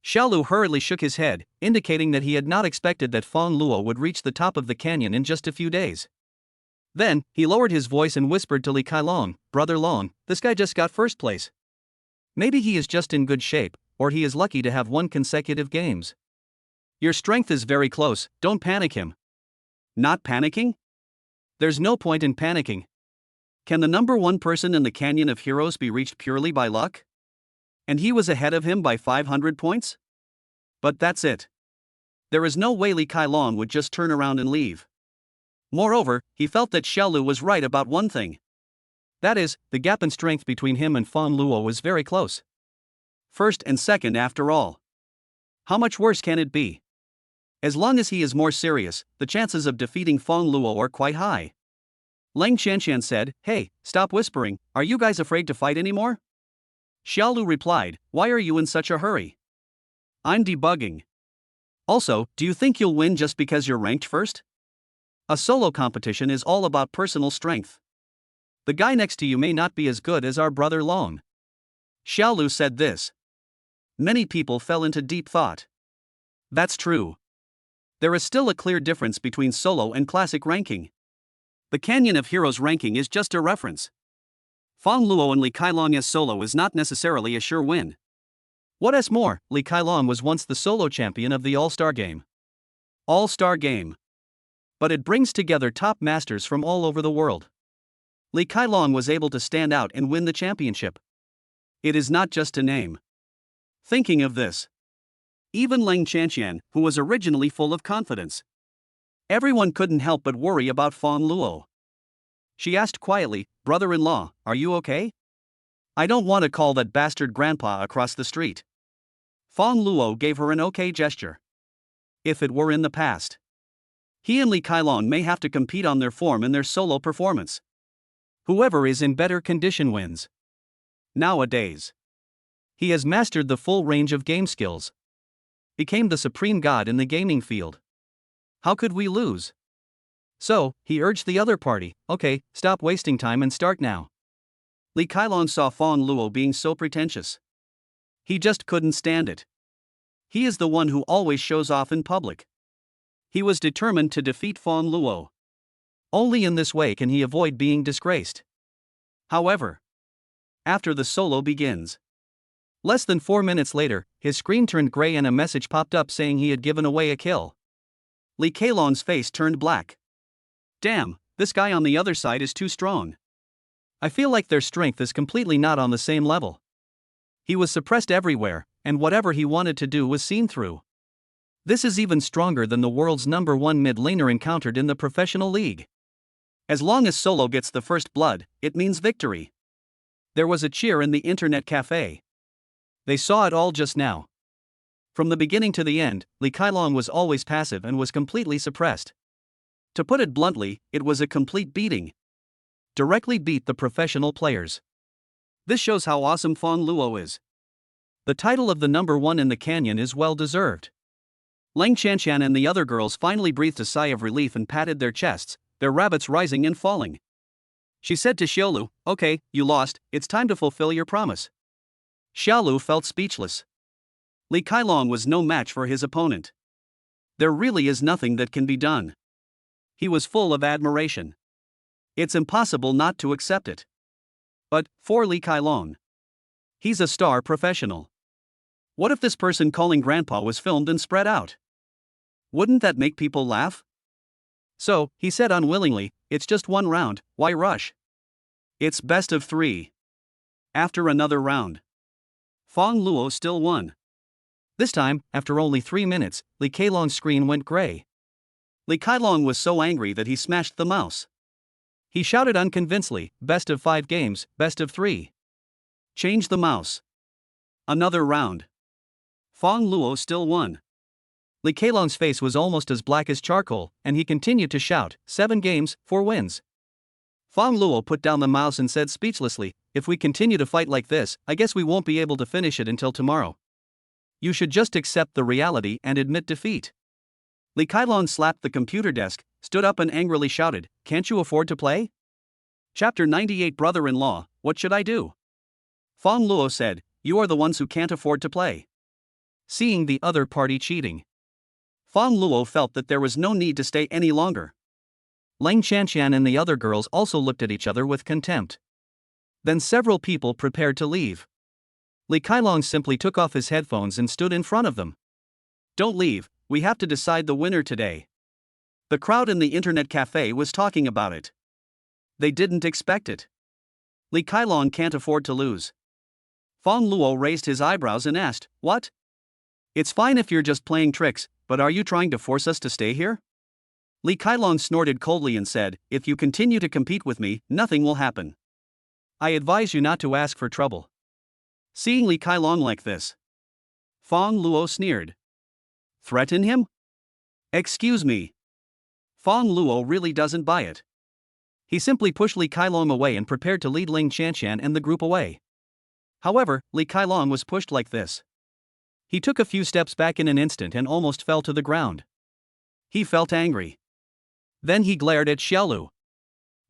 Xiaolu hurriedly shook his head, indicating that he had not expected that Fang Luo would reach the top of the canyon in just a few days. Then, he lowered his voice and whispered to Li Kailong, "Brother Long, this guy just got first place. Maybe he is just in good shape, or he is lucky to have won consecutive games. Your strength is very close, don't panic him." Not panicking? There's no point in panicking. Can the number one person in the Canyon of Heroes be reached purely by luck? And he was ahead of him by 500 points? But that's it. There is no way Li Kailong would just turn around and leave. Moreover, he felt that Xiaolu was right about one thing. That is, the gap in strength between him and Fang Luo was very close. First and second after all. How much worse can it be? As long as he is more serious, the chances of defeating Fang Luo are quite high. Leng Qianqian said, "Hey, stop whispering, are you guys afraid to fight anymore?" Xiaolu replied, "Why are you in such a hurry?" "I'm debugging." "Also, do you think you'll win just because you're ranked first? A solo competition is all about personal strength. The guy next to you may not be as good as our brother Long." Xiaolu said this. Many people fell into deep thought. That's true. There is still a clear difference between solo and classic ranking. The Canyon of Heroes ranking is just a reference. Fang Luo and Li Kailong as solo is not necessarily a sure win. What is more, Li Kailong was once the solo champion of the All-Star Game. All-Star Game. But it brings together top masters from all over the world. Li Kailong was able to stand out and win the championship. It is not just a name. Thinking of this, even Leng Chanqian, who was originally full of confidence, everyone couldn't help but worry about Fang Luo. She asked quietly, "Brother-in-law, are you okay? I don't want to call that bastard grandpa across the street." Fang Luo gave her an okay gesture. If it were in the past, he and Li Kailong may have to compete on their form in their solo performance. Whoever is in better condition wins. Nowadays, he has mastered the full range of game skills, became the supreme god in the gaming field. How could we lose? So, he urged the other party, "Okay, stop wasting time and start now." Li Kailong saw Fang Luo being so pretentious. He just couldn't stand it. He is the one who always shows off in public. He was determined to defeat Fang Luo. Only in this way can he avoid being disgraced. However, after the solo begins, less than 4 minutes later, his screen turned gray and a message popped up saying he had given away a kill. Li Kailong's face turned black. Damn, this guy on the other side is too strong. I feel like their strength is completely not on the same level. He was suppressed everywhere, and whatever he wanted to do was seen through. This is even stronger than the world's #1 mid laner encountered in the professional league. As long as Solo gets the first blood, it means victory. There was a cheer in the internet cafe. They saw it all just now. From the beginning to the end, Li Kailong was always passive and was completely suppressed. To put it bluntly, it was a complete beating. Directly beat the professional players. This shows how awesome Fang Luo is. The title of the #1 in the canyon is well deserved. Leng Chanqian and the other girls finally breathed a sigh of relief and patted their chests, their rabbits rising and falling. She said to Xiaolu, "Okay, you lost, it's time to fulfill your promise." Xiaolu felt speechless. Li Kailong was no match for his opponent. There really is nothing that can be done. He was full of admiration. It's impossible not to accept it. But, for Li Kailong, he's a star professional. What if this person calling grandpa was filmed and spread out? Wouldn't that make people laugh? So, he said unwillingly, "It's just one round, why rush? It's best of 3. After another round, Fang Luo still won. This time, after only 3 minutes, Li Kailong's screen went gray. Li Kailong was so angry that he smashed the mouse. He shouted unconvincingly, "Best of 5 games, best of 3. Change the mouse." Another round. Fang Luo still won. Li Kailong's face was almost as black as charcoal, and he continued to shout, 7 games, 4 wins. Fang Luo put down the mouse and said speechlessly, "If we continue to fight like this, I guess we won't be able to finish it until tomorrow. You should just accept the reality and admit defeat." Li Kailong slapped the computer desk, stood up and angrily shouted, "Can't you afford to play?" Chapter 98 Brother-in-law, what should I do? Fang Luo said, "You are the ones who can't afford to play." Seeing the other party cheating, Fang Luo felt that there was no need to stay any longer. Leng Chanqian and the other girls also looked at each other with contempt. Then several people prepared to leave. Li Kailong simply took off his headphones and stood in front of them. "Don't leave, we have to decide the winner today." The crowd in the internet cafe was talking about it. They didn't expect it. Li Kailong can't afford to lose. Fang Luo raised his eyebrows and asked, "What? It's fine if you're just playing tricks, but are you trying to force us to stay here?" Li Kailong snorted coldly and said, "If you continue to compete with me, nothing will happen. I advise you not to ask for trouble." Seeing Li Kailong like this, Fang Luo sneered. Threaten him? Excuse me. Fang Luo really doesn't buy it. He simply pushed Li Kailong away and prepared to lead Leng Chanqian and the group away. However, Li Kailong was pushed like this. He took a few steps back in an instant and almost fell to the ground. He felt angry. Then he glared at Xiaolu.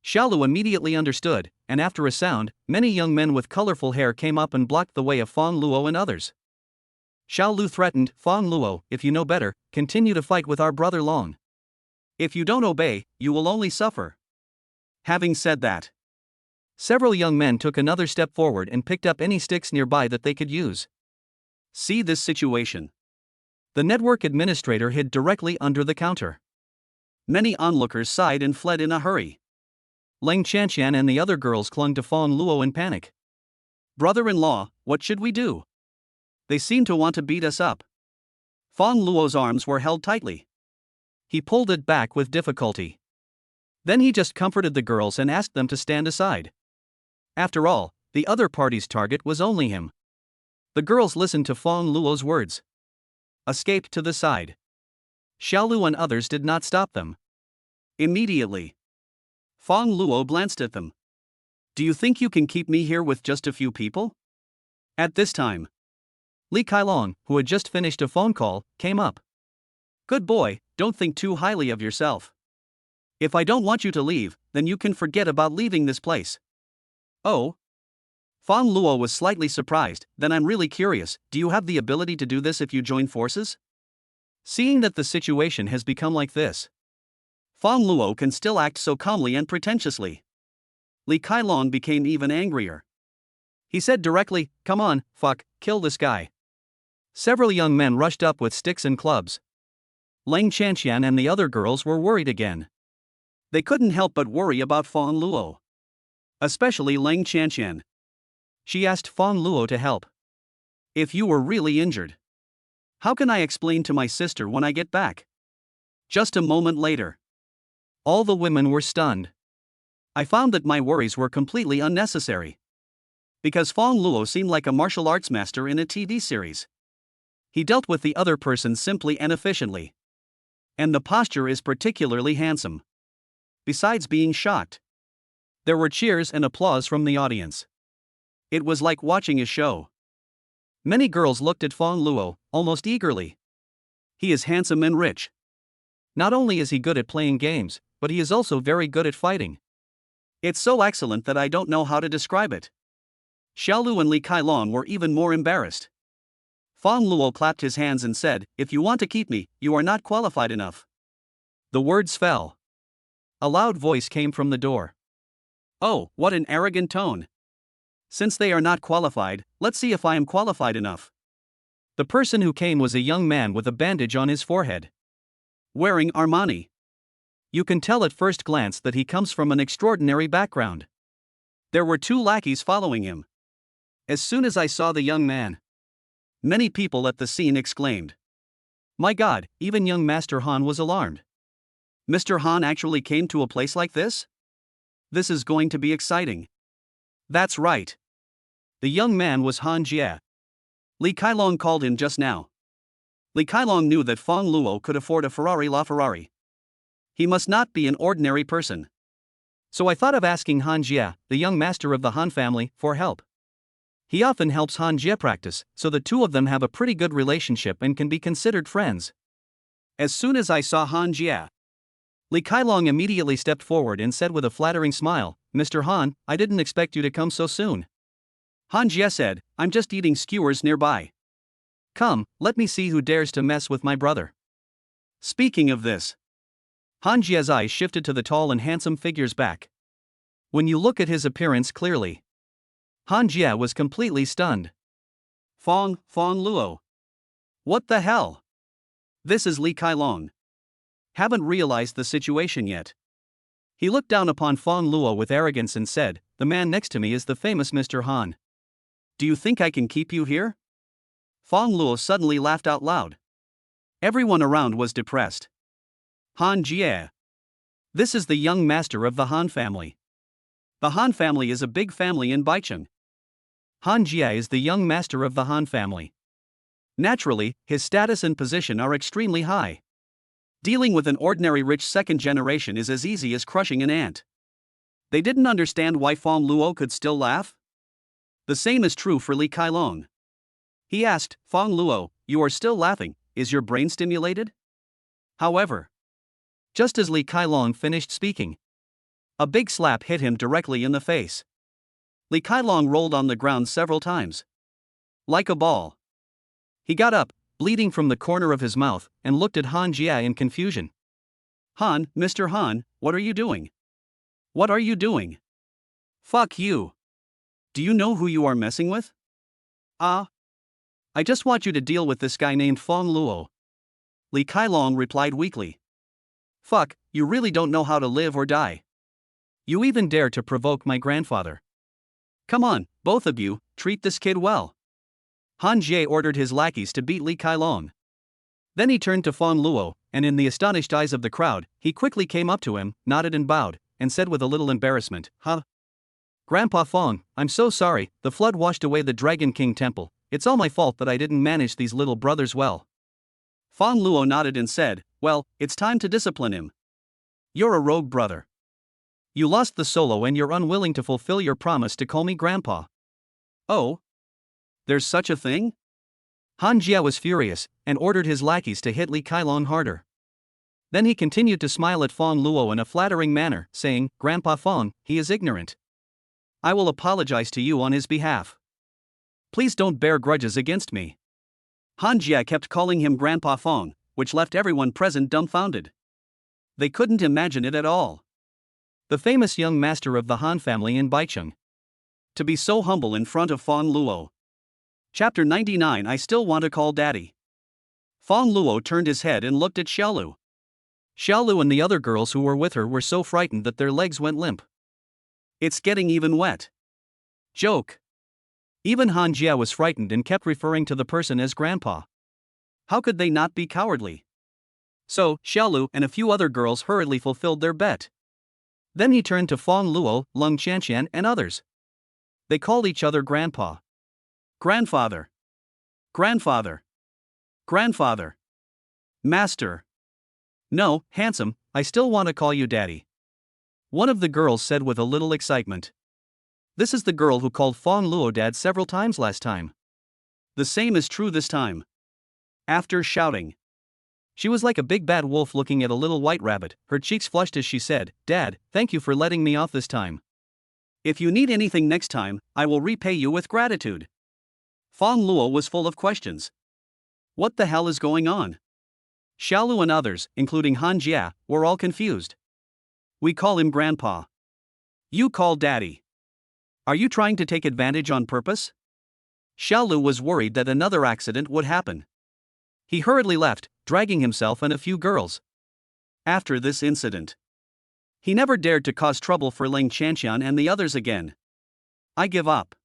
Xiaolu immediately understood, and after a sound, many young men with colorful hair came up and blocked the way of Fang Luo and others. Xiaolu threatened, "Fang Luo, if you know better, continue to fight with our brother Long. If you don't obey, you will only suffer." Having said that, several young men took another step forward and picked up any sticks nearby that they could use. See this situation. The network administrator hid directly under the counter. Many onlookers sighed and fled in a hurry. Lang Chanxian and the other girls clung to Fang Luo in panic. Brother-in-law, what should we do? They seem to want to beat us up. Fang Luo's arms were held tightly. He pulled it back with difficulty. Then he just comforted the girls and asked them to stand aside. After all, the other party's target was only him. The girls listened to Fang Luo's words. Escaped to the side. Xiaolu and others did not stop them. Immediately, Fang Luo glanced at them. Do you think you can keep me here with just a few people? At this time, Li Kailong, who had just finished a phone call, came up. Good boy, don't think too highly of yourself. If I don't want you to leave, then you can forget about leaving this place. Oh? Fang Luo was slightly surprised. Then I'm really curious, do you have the ability to do this if you join forces? Seeing that the situation has become like this, Fang Luo can still act so calmly and pretentiously. Li Kailong became even angrier. He said directly, "Come on, fuck, kill this guy." Several young men rushed up with sticks and clubs. Lang Chanxian and the other girls were worried again. They couldn't help but worry about Fang Luo. Especially Lang Chanxian. She asked Fang Luo to help. If you were really injured, how can I explain to my sister when I get back? Just a moment later, all the women were stunned. I found that my worries were completely unnecessary. Because Fang Luo seemed like a martial arts master in a TV series. He dealt with the other person simply and efficiently. And the posture is particularly handsome. Besides being shocked, there were cheers and applause from the audience. It was like watching a show. Many girls looked at Fang Luo, almost eagerly. He is handsome and rich. Not only is he good at playing games, but he is also very good at fighting. It's so excellent that I don't know how to describe it. Xiaolu and Li Kailong were even more embarrassed. Fang Luo clapped his hands and said, "If you want to keep me, you are not qualified enough." The words fell. A loud voice came from the door. Oh, what an arrogant tone. Since they are not qualified, let's see if I am qualified enough. The person who came was a young man with a bandage on his forehead. Wearing Armani. You can tell at first glance that he comes from an extraordinary background. There were 2 lackeys following him. As soon as I saw the young man, many people at the scene exclaimed, "My God," even young Master Han was alarmed. Mr. Han actually came to a place like this? This is going to be exciting. That's right. The young man was Han Jie. Li Kailong called him just now. Li Kailong knew that Fang Luo could afford a Ferrari LaFerrari. He must not be an ordinary person. So I thought of asking Han Jie, the young master of the Han family, for help. He often helps Han Jie practice, so the two of them have a pretty good relationship and can be considered friends. As soon as I saw Han Jie, Li Kailong immediately stepped forward and said with a flattering smile, "Mr. Han, I didn't expect you to come so soon." Han Jie said, "I'm just eating skewers nearby. Come, let me see who dares to mess with my brother." Speaking of this, Han Jie's eyes shifted to the tall and handsome figure's back. When you look at his appearance clearly, Han Jie was completely stunned. Fang Luo. What the hell? This is Li Kailong. Haven't realized the situation yet. He looked down upon Fang Luo with arrogance and said, "The man next to me is the famous Mr. Han. Do you think I can keep you here?" Fang Luo suddenly laughed out loud. Everyone around was depressed. Han Jie. This is the young master of the Han family. The Han family is a big family in Baicheng. Han Jie is the young master of the Han family. Naturally, his status and position are extremely high. Dealing with an ordinary rich second generation is as easy as crushing an ant. They didn't understand why Fang Luo could still laugh. The same is true for Li Kailong. He asked, "Fang Luo, you are still laughing, is your brain stimulated?" However, just as Li Kailong finished speaking, a big slap hit him directly in the face. Li Kailong rolled on the ground several times. Like a ball. He got up, bleeding from the corner of his mouth, and looked at Han Jie in confusion. Han, Mr. Han, what are you doing? What are you doing? Fuck you. Do you know who you are messing with? I just want you to deal with this guy named Fang Luo. Li Kailong replied weakly. Fuck, you really don't know how to live or die. You even dare to provoke my grandfather. Come on, both of you, treat this kid well. Han Jie ordered his lackeys to beat Li Kailong. Then he turned to Fang Luo, and in the astonished eyes of the crowd, he quickly came up to him, nodded and bowed, and said with a little embarrassment, "Huh? Grandpa Fang, I'm so sorry, the flood washed away the Dragon King temple. It's all my fault that I didn't manage these little brothers well." Fang Luo nodded and said, "Well, it's time to discipline him. You're a rogue brother. You lost the solo and you're unwilling to fulfill your promise to call me grandpa." Oh? There's such a thing? Han Jie was furious, and ordered his lackeys to hit Li Kailong harder. Then he continued to smile at Fang Luo in a flattering manner, saying, "Grandpa Fang, he is ignorant. I will apologize to you on his behalf. Please don't bear grudges against me." Han Jie kept calling him Grandpa Fang, which left everyone present dumbfounded. They couldn't imagine it at all. The famous young master of the Han family in Baicheng. To be so humble in front of Fang Luo. Chapter 99. I still want to call Daddy. Fang Luo turned his head and looked at Xiaolu. Xiaolu and the other girls who were with her were so frightened that their legs went limp. It's getting even wet. Joke. Even Han Jie was frightened and kept referring to the person as Grandpa. How could they not be cowardly? So, Xiaolu and a few other girls hurriedly fulfilled their bet. Then he turned to Fang Luo, Leng Qianqian, and others. They called each other Grandpa. Grandfather. Grandfather. Grandfather. Master. No, handsome, I still want to call you Daddy. One of the girls said with a little excitement. This is the girl who called Fang Luo Dad several times last time. The same is true this time. After shouting. She was like a big bad wolf looking at a little white rabbit, her cheeks flushed as she said, "Dad, thank you for letting me off this time. If you need anything next time, I will repay you with gratitude." Fang Luo was full of questions. What the hell is going on? Xiaolu and others, including Han Jie, were all confused. We call him Grandpa. You call Daddy. Are you trying to take advantage on purpose? Xiaolu was worried that another accident would happen. He hurriedly left, dragging himself and a few girls. After this incident, he never dared to cause trouble for Leng Qianqian and the others again. I give up.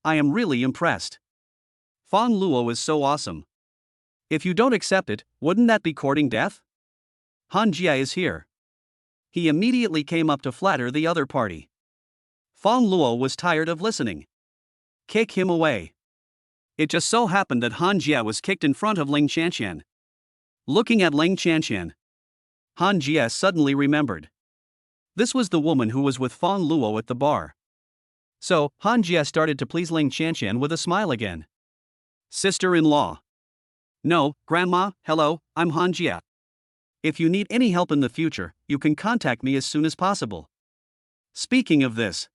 I am really impressed. Fang Luo is so awesome. If you don't accept it, wouldn't that be courting death? Han Jie is here. He immediately came up to flatter the other party. Fang Luo was tired of listening. Kick him away. It just so happened that Han Jie was kicked in front of Leng Qianqian. Looking at Leng Qianqian, Han Jie suddenly remembered. This was the woman who was with Fang Luo at the bar. So, Han Jie started to please Leng Qianqian with a smile again. Sister-in-law. No, Grandma, hello, I'm Han Jie. If you need any help in the future, you can contact me as soon as possible. Speaking of this,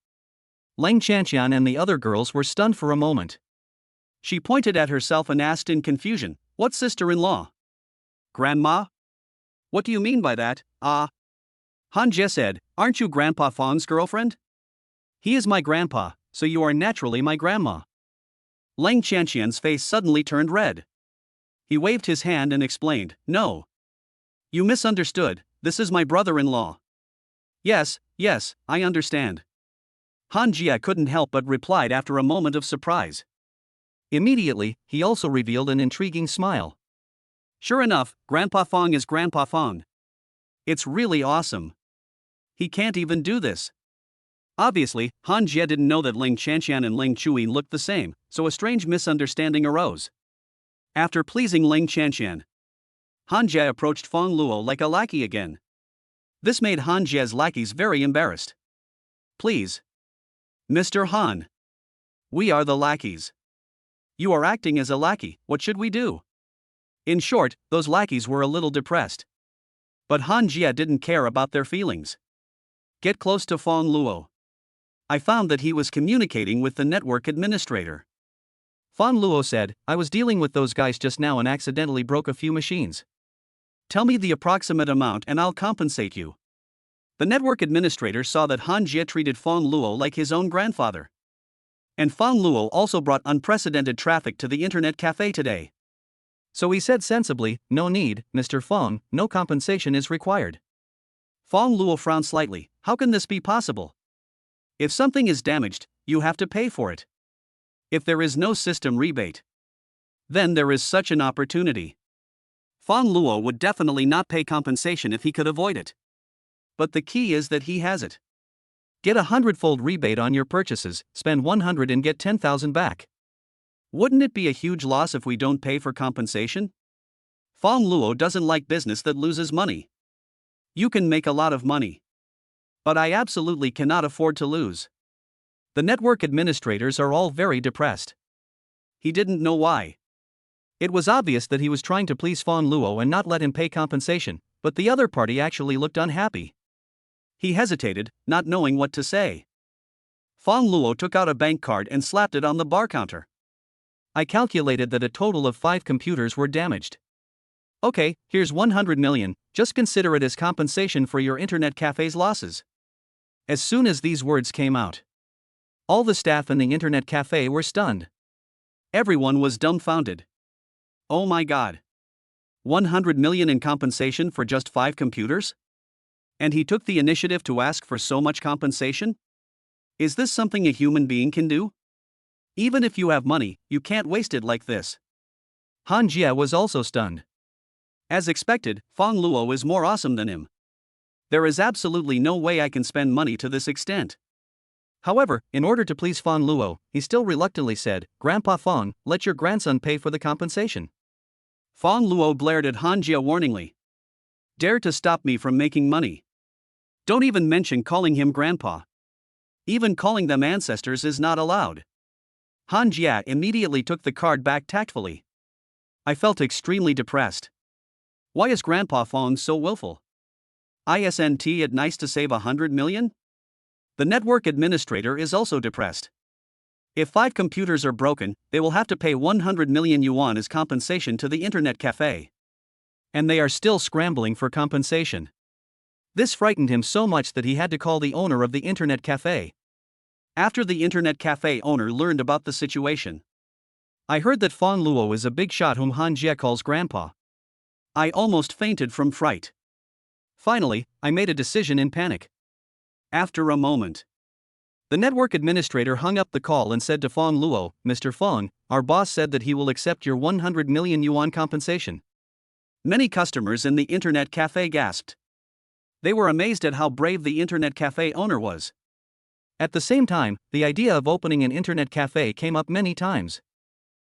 Leng Qianqian and the other girls were stunned for a moment. She pointed at herself and asked in confusion, "What sister-in-law? Grandma? What do you mean by that?" Han Jie said, "Aren't you Grandpa Fang's girlfriend?" "He is my grandpa, so you are naturally my grandma." Leng Qianqian's face suddenly turned red. He waved his hand and explained, "No. You misunderstood, this is my brother-in-law." Yes, I understand." Han Jie couldn't help but replied after a moment of surprise. Immediately, he also revealed an intriguing smile. Sure enough, Grandpa Fang is Grandpa Fang. It's really awesome. He can't even do this. Obviously, Han Jie didn't know that Leng Qianqian and Leng Chuyin looked the same, so a strange misunderstanding arose. After pleasing Leng Qianqian, Han Jie approached Fang Luo like a lackey again. This made Han Jie's lackeys very embarrassed. "Please. Mr. Han. We are the lackeys. You are acting as a lackey, what should we do?" In short, those lackeys were a little depressed. But Han Jie didn't care about their feelings. Get close to Fang Luo. I found that he was communicating with the network administrator. Fang Luo said, "I was dealing with those guys just now and accidentally broke a few machines. Tell me the approximate amount and I'll compensate you." The network administrator saw that Han Jie treated Fang Luo like his own grandfather. And Fang Luo also brought unprecedented traffic to the internet cafe today. So he said sensibly, "No need, Mr. Fang, no compensation is required." Fang Luo frowned slightly. How can this be possible? If something is damaged, you have to pay for it. If there is no system rebate, then there is such an opportunity. Fang Luo would definitely not pay compensation if he could avoid it. But the key is that he has it. Get a 100-fold rebate on your purchases, spend 100 and get 10,000 back. Wouldn't it be a huge loss if we don't pay for compensation? Fang Luo doesn't like business that loses money. You can make a lot of money, but I absolutely cannot afford to lose. The network administrators are all very depressed. He didn't know why. It was obvious that he was trying to please Fang Luo and not let him pay compensation, but the other party actually looked unhappy. He hesitated, not knowing what to say. Fang Luo took out a bank card and slapped it on the bar counter. I calculated that a total of 5 computers were damaged. Okay, here's 100 million, just consider it as compensation for your internet cafe's losses. As soon as these words came out, all the staff in the internet cafe were stunned. Everyone was dumbfounded. Oh my god. 100 million in compensation for just 5 computers? And he took the initiative to ask for so much compensation? Is this something a human being can do? Even if you have money, you can't waste it like this. Han Jie was also stunned. As expected, Fang Luo is more awesome than him. There is absolutely no way I can spend money to this extent. However, in order to please Fang Luo, he still reluctantly said, Grandpa Fang, let your grandson pay for the compensation. Fang Luo blared at Han Jie warningly. Dare to stop me from making money. Don't even mention calling him grandpa. Even calling them ancestors is not allowed. Han Jie immediately took the card back tactfully. I felt extremely depressed. Why is Grandpa Fang so willful? Isn't it nice to save 100 million? The network administrator is also depressed. If 5 computers are broken, they will have to pay 100 million yuan as compensation to the internet cafe. And they are still scrambling for compensation. This frightened him so much that he had to call the owner of the internet cafe. After the internet cafe owner learned about the situation, I heard that Fang Luo is a big shot whom Han Jie calls grandpa. I almost fainted from fright. Finally, I made a decision in panic. After a moment, the network administrator hung up the call and said to Fang Luo, Mr. Fang, our boss said that he will accept your 100 million yuan compensation. Many customers in the internet cafe gasped. They were amazed at how brave the internet cafe owner was. At the same time, the idea of opening an internet cafe came up many times.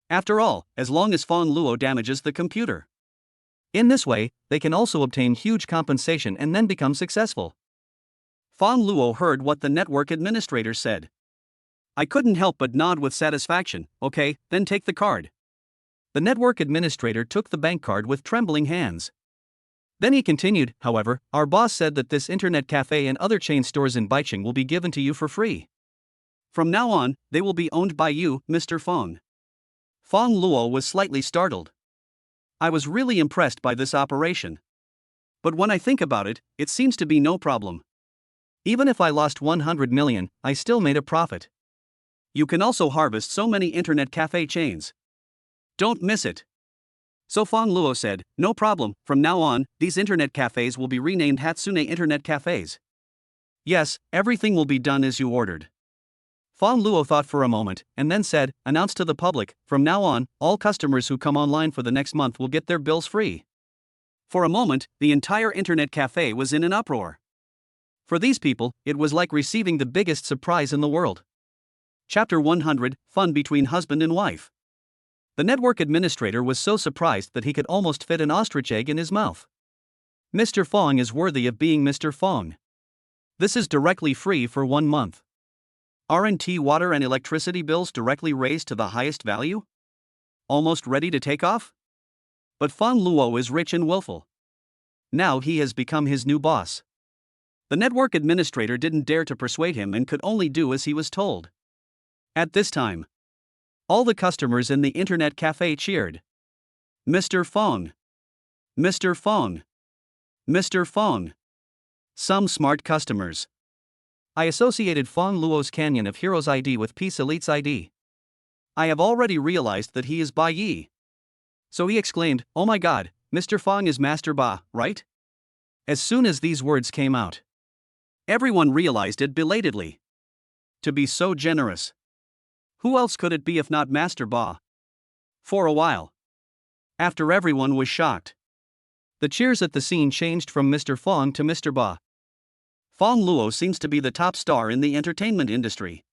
After all, as long as Fang Luo damages the computer. In this way, they can also obtain huge compensation and then become successful. Fang Luo heard what the network administrator said. I couldn't help but nod with satisfaction. Okay, then take the card. The network administrator took the bank card with trembling hands. Then he continued, however, our boss said that this internet cafe and other chain stores in Baicheng will be given to you for free. From now on, they will be owned by you, Mr. Fang. Fang Luo was slightly startled. I was really impressed by this operation. But when I think about it, it seems to be no problem. Even if I lost 100 million, I still made a profit. You can also harvest so many internet cafe chains. Don't miss it. So Fang Luo said, no problem, from now on, these internet cafes will be renamed Hatsune Internet Cafes. Yes, everything will be done as you ordered. Fang Luo thought for a moment, and then said, announce to the public, from now on, all customers who come online for the next month will get their bills free. For a moment, the entire internet cafe was in an uproar. For these people, it was like receiving the biggest surprise in the world. Chapter 100, Fun Between Husband and Wife. The network administrator was so surprised that he could almost fit an ostrich egg in his mouth. Mr. Fang is worthy of being Mr. Fang. This is directly free for 1 month. Aren't water and electricity bills directly raised to the highest value? Almost ready to take off? But Fang Luo is rich and willful. Now he has become his new boss. The network administrator didn't dare to persuade him and could only do as he was told. At this time, all the customers in the internet cafe cheered. Mr. Fang! Mr. Fang! Mr. Fang! Some smart customers. I associated Fang Luo's Canyon of Heroes ID with Peace Elite's ID. I have already realized that he is Ba Yi. So he exclaimed, oh my god, Mr. Fang is Master Ba, right? As soon as these words came out, everyone realized it belatedly. To be so generous. Who else could it be if not Master Ba? For a while. After everyone was shocked, the cheers at the scene changed from Mr. Fang to Mr. Ba. Fang Luo seems to be the top star in the entertainment industry.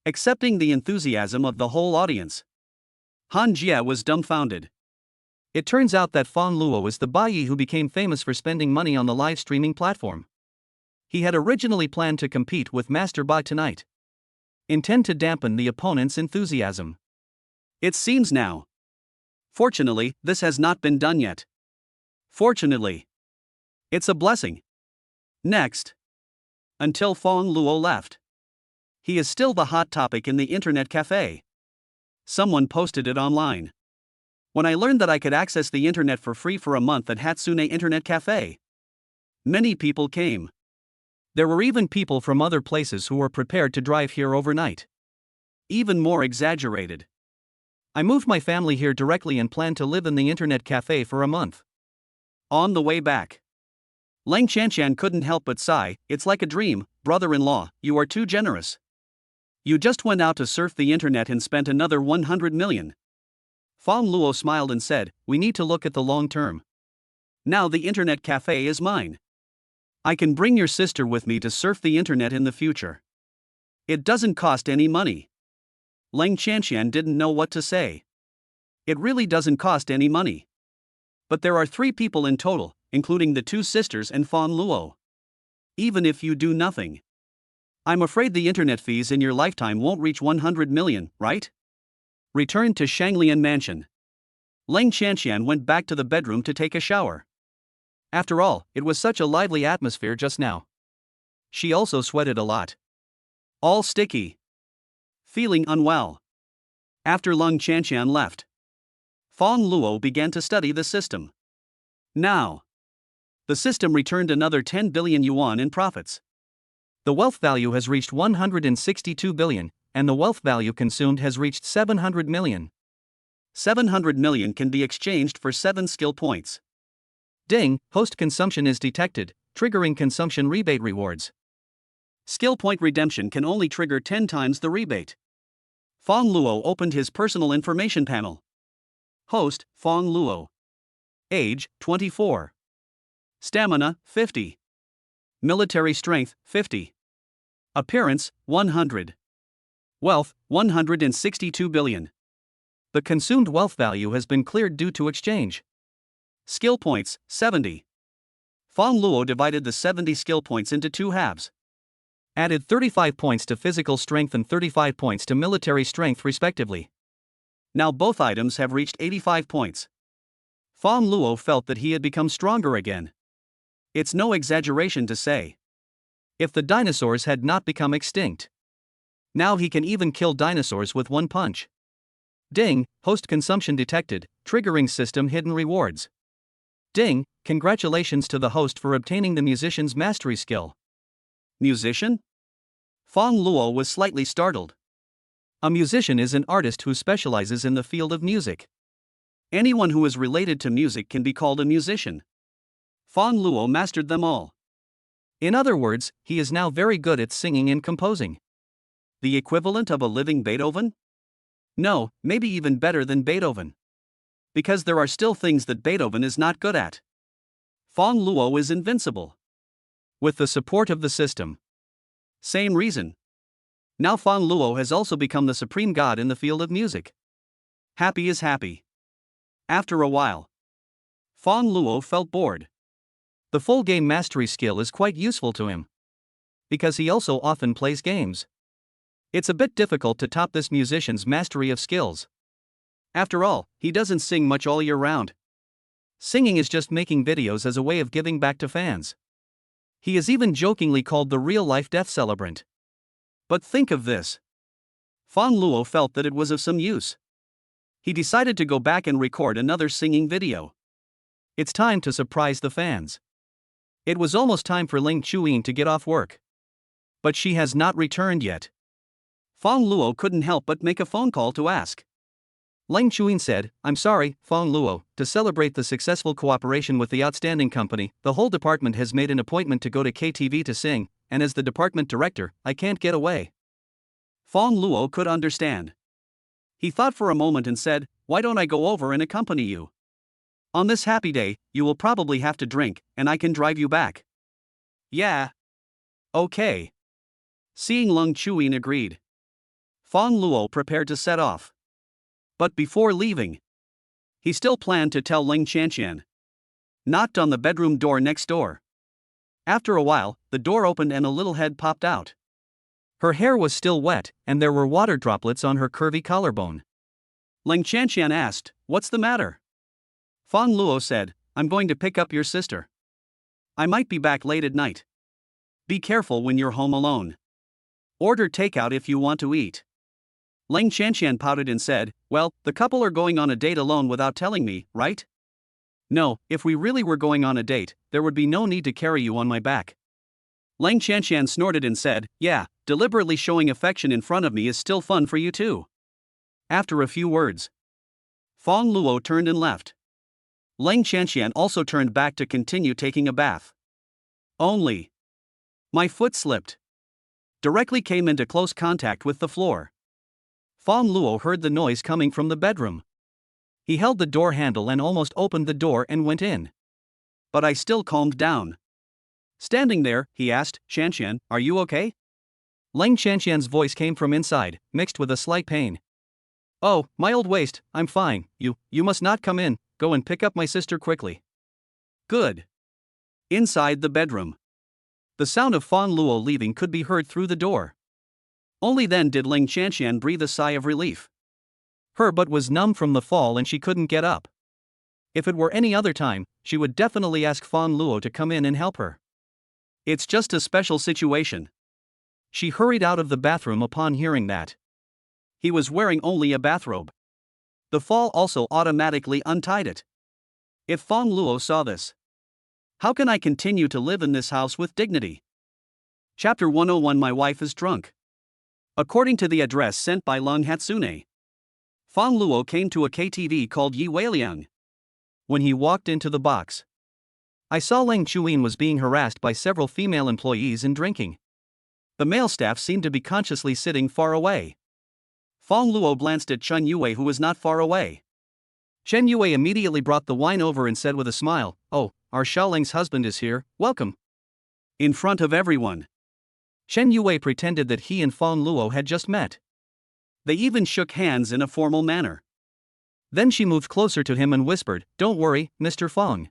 Accepting the enthusiasm of the whole audience, Han Jie was dumbfounded. It turns out that Fang Luo is the Bai who became famous for spending money on the live streaming platform. He had originally planned to compete with Master Ba tonight, intend to dampen the opponent's enthusiasm. It seems now. Fortunately, this has not been done yet. Fortunately. It's a blessing. Next. Until Fang Luo left. He is still the hot topic in the internet cafe. Someone posted it online. When I learned that I could access the internet for free for a month at Hatsune Internet Cafe, many people came. There were even people from other places who were prepared to drive here overnight. Even more exaggerated. I moved my family here directly and planned to live in the internet cafe for a month. On the way back, Lang Chanshan couldn't help but sigh. It's like a dream, brother-in-law, you are too generous. You just went out to surf the internet and spent another 100 million. Fang Luo smiled and said, we need to look at the long term. Now the internet cafe is mine. I can bring your sister with me to surf the internet in the future. It doesn't cost any money. Lang Chanshan didn't know what to say. It really doesn't cost any money. But there are 3 people in total, including the 2 sisters and Fang Luo. Even if you do nothing, I'm afraid the internet fees in your lifetime won't reach 100 million, right? Returned to Shanglian Mansion. Lang Chanshan went back to the bedroom to take a shower. After all, it was such a lively atmosphere just now. She also sweated a lot. All sticky. Feeling unwell. After Lang Chanshan left, Fang Luo began to study the system. Now, the system returned another 10 billion yuan in profits. The wealth value has reached 162 billion, and the wealth value consumed has reached 700 million. 700 million can be exchanged for 7 skill points. Ding, host consumption is detected, triggering consumption rebate rewards. Skill point redemption can only trigger 10 times the rebate. Fang Luo opened his personal information panel. Host, Fang Luo. Age, 24. Stamina, 50. Military strength, 50. Appearance, 100. Wealth, 162 billion. The consumed wealth value has been cleared due to exchange. Skill points, 70. Fang Luo divided the 70 skill points into 2 halves. Added 35 points to physical strength and 35 points to military strength respectively. Now both items have reached 85 points. Fang Luo felt that he had become stronger again. It's no exaggeration to say. If the dinosaurs had not become extinct. Now he can even kill dinosaurs with 1 punch. Ding, host consumption detected, triggering system hidden rewards. Ding, congratulations to the host for obtaining the musician's mastery skill. Musician? Fang Luo was slightly startled. A musician is an artist who specializes in the field of music. Anyone who is related to music can be called a musician. Fang Luo mastered them all. In other words, he is now very good at singing and composing. The equivalent of a living Beethoven? No, maybe even better than Beethoven. Because there are still things that Beethoven is not good at. Fang Luo is invincible. With the support of the system. Same reason. Now Fang Luo has also become the supreme god in the field of music. Happy is happy. After a while, Fang Luo felt bored. The full game mastery skill is quite useful to him. Because he also often plays games. It's a bit difficult to top this musician's mastery of skills. After all, he doesn't sing much all year round. Singing is just making videos as a way of giving back to fans. He is even jokingly called the real-life death celebrant. But think of this. Fang Luo felt that it was of some use. He decided to go back and record another singing video. It's time to surprise the fans. It was almost time for Ling Chuyin to get off work. But she has not returned yet. Fang Luo couldn't help but make a phone call to ask. Leng Chuyin said, I'm sorry, Fang Luo, to celebrate the successful cooperation with the outstanding company, the whole department has made an appointment to go to KTV to sing, and as the department director, I can't get away. Fang Luo could understand. He thought for a moment and said, why don't I go over and accompany you? On this happy day, you will probably have to drink, and I can drive you back. Yeah. Okay. Seeing Leng Chuyin agreed. Fang Luo prepared to set off. But before leaving, he still planned to tell Ling Chanqian. Knocked on the bedroom door next door. After a while, the door opened and a little head popped out. Her hair was still wet, and there were water droplets on her curvy collarbone. Ling Chanqian asked, what's the matter? Fang Luo said, I'm going to pick up your sister. I might be back late at night. Be careful when you're home alone. Order takeout if you want to eat. Ling Chanqian pouted and said, well, the couple are going on a date alone without telling me, right? No, if we really were going on a date, there would be no need to carry you on my back. Ling Chanqian snorted and said, yeah, deliberately showing affection in front of me is still fun for you too. After a few words, Fang Luo turned and left. Ling Chanqian also turned back to continue taking a bath. Only, my foot slipped. Directly came into close contact with the floor. Fang Luo heard the noise coming from the bedroom. He held the door handle and almost opened the door and went in. But I still calmed down. Standing there, he asked, Chanqian, are you okay? Ling Chanqian's voice came from inside, mixed with a slight pain. Oh, my old waist, I'm fine, you must not come in, go and pick up my sister quickly. Good. Inside the bedroom, the sound of Fang Luo leaving could be heard through the door. Only then did Ling Chanqian breathe a sigh of relief. Her butt was numb from the fall and she couldn't get up. If it were any other time, she would definitely ask Fang Luo to come in and help her. It's just a special situation. She hurried out of the bathroom upon hearing that. He was wearing only a bathrobe. The fall also automatically untied it. If Fang Luo saw this, how can I continue to live in this house with dignity? Chapter 101 My wife is drunk. According to the address sent by Lung Hatsune, Fang Luo came to a KTV called Yi Weiliang. When he walked into the box, I saw Ling Chuyin was being harassed by several female employees and drinking. The male staff seemed to be consciously sitting far away. Fang Luo glanced at Chen Yue, who was not far away. Chen Yue immediately brought the wine over and said with a smile, oh, our Xiaoling's husband is here, welcome. In front of everyone, Chen Yue pretended that he and Fang Luo had just met. They even shook hands in a formal manner. Then she moved closer to him and whispered, don't worry, Mr. Fang.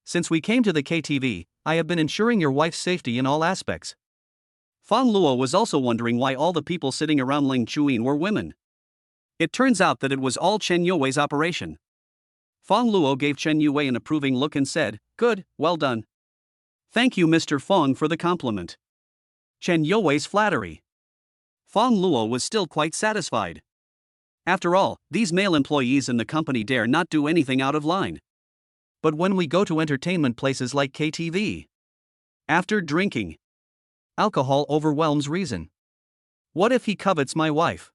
Since we came to the KTV, I have been ensuring your wife's safety in all aspects. Fang Luo was also wondering why all the people sitting around Ling Chuyin were women. It turns out that it was all Chen Yue's operation. Fang Luo gave Chen Yue an approving look and said, good, well done. Thank you Mr. Fang for the compliment. Chen Yue's flattery. Fang Luo was still quite satisfied. After all, these male employees in the company dare not do anything out of line. But when we go to entertainment places like KTV, after drinking, alcohol overwhelms reason. What if he covets my wife?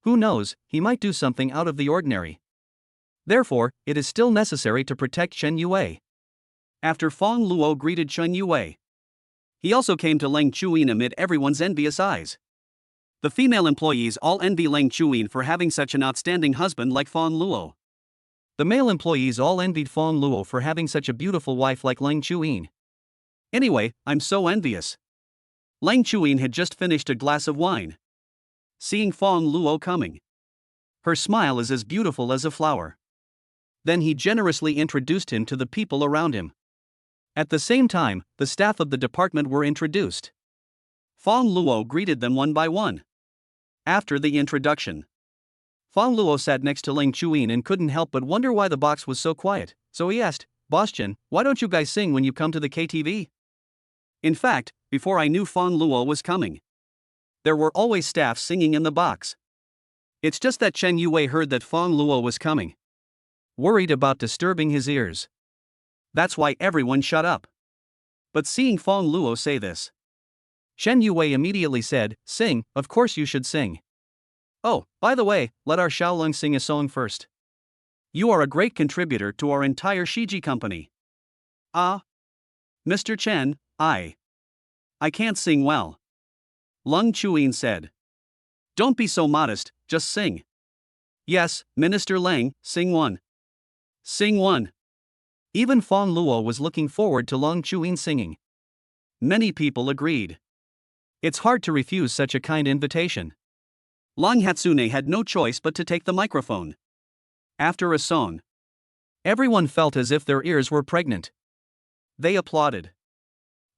Who knows, he might do something out of the ordinary. Therefore, it is still necessary to protect Chen Yue. After Fang Luo greeted Chen Yue, he also came to Ling Chuyin amid everyone's envious eyes. The female employees all envy Ling Chuyin for having such an outstanding husband like Fang Luo. The male employees all envied Fang Luo for having such a beautiful wife like Ling Chuyin. Anyway, I'm so envious. Ling Chuyin had just finished a glass of wine. Seeing Fang Luo coming, her smile is as beautiful as a flower. Then he generously introduced him to the people around him. At the same time, the staff of the department were introduced. Fang Luo greeted them one by one. After the introduction, Fang Luo sat next to Ling Chuyin and couldn't help but wonder why the box was so quiet, so he asked, Boss Chen, why don't you guys sing when you come to the KTV? In fact, before I knew Fang Luo was coming, there were always staff singing in the box. It's just that Chen Yue heard that Fang Luo was coming, worried about disturbing his ears. That's why everyone shut up. But seeing Fang Luo say this, Chen Yue immediately said, sing, of course you should sing. Oh, by the way, let our Xiaolong sing a song first. You are a great contributor to our entire Shiji company. Ah. Mr. Chen, I can't sing well. Lung Chuyin said. Don't be so modest, just sing. Yes, Minister Lang, sing one. Sing one. Even Fang Luo was looking forward to Lung Chuyin singing. Many people agreed. It's hard to refuse such a kind invitation. Long Hatsune had no choice but to take the microphone. After a song, everyone felt as if their ears were pregnant. They applauded.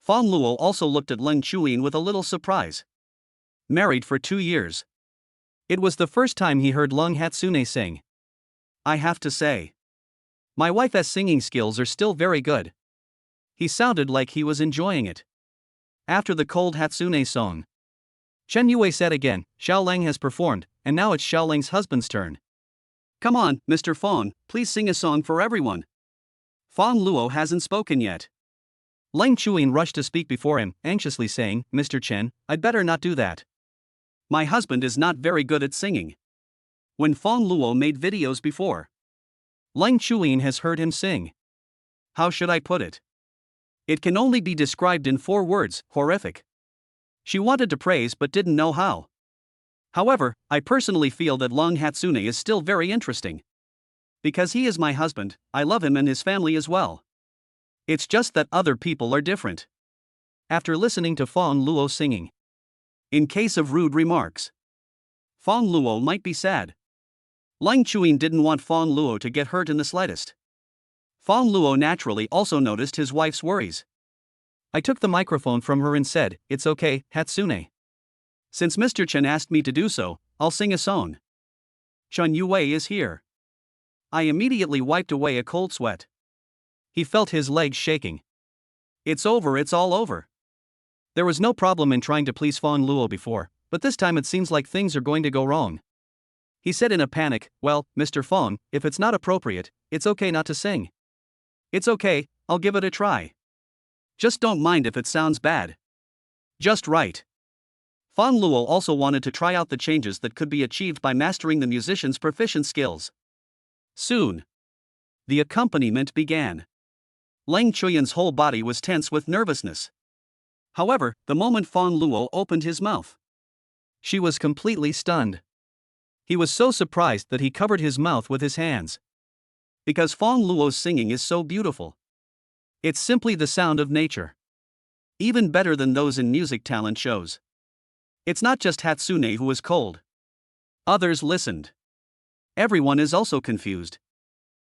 Fang Luo also looked at Lung Chuyin with a little surprise. Married for 2 years. It was the first time he heard Lung Hatsune sing. I have to say, my wife's singing skills are still very good. He sounded like he was enjoying it. After the cold Hatsune song, Chen Yue said again, Xiaolang has performed, and now it's Xiaolang's husband's turn. Come on, Mr. Fang, please sing a song for everyone. Fang Luo hasn't spoken yet. Lang Chuyin rushed to speak before him, anxiously saying, Mr. Chen, I'd better not do that. My husband is not very good at singing. When Fang Luo made videos before, Lang Chuyin has heard him sing. How should I put it? It can only be described in 4 words, horrific. She wanted to praise but didn't know how. However, I personally feel that Long Hatsune is still very interesting. Because he is my husband, I love him and his family as well. It's just that other people are different. After listening to Fang Luo singing, in case of rude remarks, Fang Luo might be sad. Lang Chuyin didn't want Fang Luo to get hurt in the slightest. Fang Luo naturally also noticed his wife's worries. I took the microphone from her and said, it's okay, Hatsune. Since Mr. Chen asked me to do so, I'll sing a song. Chen Yue is here. I immediately wiped away a cold sweat. He felt his legs shaking. It's over, it's all over. There was no problem in trying to please Fang Luo before, but this time it seems like things are going to go wrong. He said in a panic, well, Mr. Fang, if it's not appropriate, it's okay not to sing. It's okay, I'll give it a try. Just don't mind if it sounds bad. Just right. Fang Luo also wanted to try out the changes that could be achieved by mastering the musician's proficient skills. Soon, the accompaniment began. Lang Chuyin's whole body was tense with nervousness. However, the moment Fang Luo opened his mouth, she was completely stunned. He was so surprised that he covered his mouth with his hands. Because Fang Luo's singing is so beautiful. It's simply the sound of nature. Even better than those in music talent shows. It's not just Hatsune who is cold. Others listened. Everyone is also confused.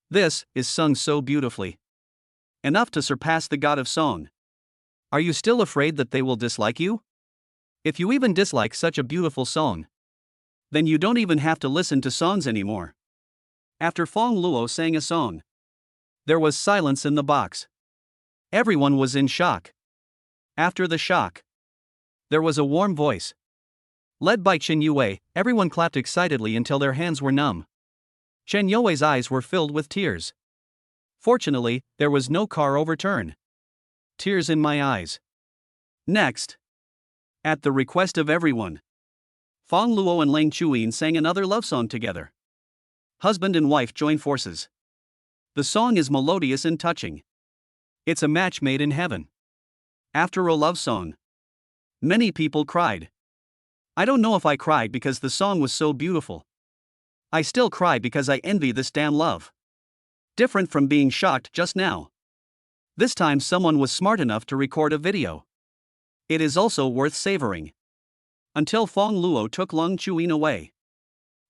This is sung so beautifully. Enough to surpass the god of song. Are you still afraid that they will dislike you? If you even dislike such a beautiful song, then you don't even have to listen to songs anymore. After Fang Luo sang a song, there was silence in the box. Everyone was in shock. After the shock, there was a warm voice. Led by Chen Yue, everyone clapped excitedly until their hands were numb. Chen Yue's eyes were filled with tears. Fortunately, there was no car overturn. Tears in my eyes. Next, at the request of everyone, Fang Luo and Lang Chuyin sang another love song together. Husband and wife join forces. The song is melodious and touching. It's a match made in heaven. After a love song, many people cried. I don't know if I cried because the song was so beautiful. I still cry because I envy this damn love. Different from being shocked just now. This time someone was smart enough to record a video. It is also worth savoring. Until Fang Luo took Lang Chuyin away,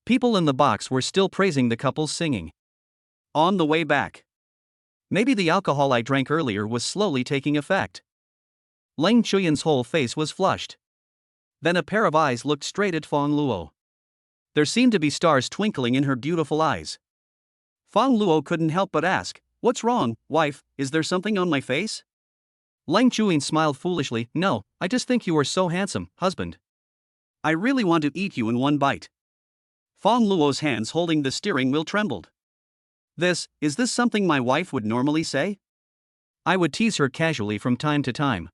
people in the box were still praising the couple's singing. On the way back, maybe the alcohol I drank earlier was slowly taking effect. Lang Chuyin's whole face was flushed. Then a pair of eyes looked straight at Fang Luo. There seemed to be stars twinkling in her beautiful eyes. Fang Luo couldn't help but ask, "What's wrong, wife, is there something on my face?" Lang Chuyin smiled foolishly, "No, I just think you are so handsome, husband. I really want to eat you in one bite." Fang Luo's hands holding the steering wheel trembled. Is this something my wife would normally say? I would tease her casually from time to time.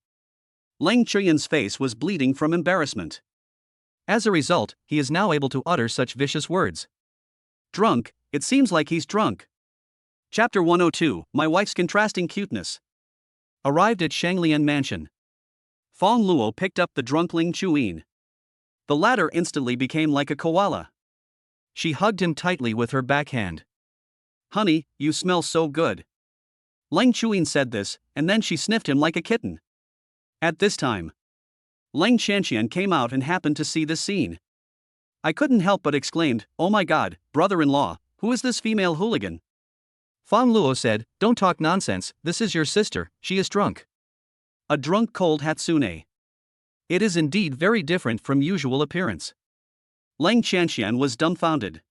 Lang Chuyin's face was bleeding from embarrassment. As a result, he is now able to utter such vicious words. Drunk, it seems like he's drunk. Chapter 102, My Wife's Contrasting Cuteness. Arrived at Shanglian Mansion. Fang Luo picked up the drunk Ling Chuyin. The latter instantly became like a koala. She hugged him tightly with her backhand. Honey, you smell so good. Ling Chuyin said this, and then she sniffed him like a kitten. At this time, Ling Shanxian came out and happened to see this scene. I couldn't help but exclaimed, "Oh my god, brother-in-law, who is this female hooligan?" Fang Luo said, "Don't talk nonsense, this is your sister, she is drunk." A drunk cold Hatsune. It is indeed very different from usual appearance. Ling Shanxian was dumbfounded.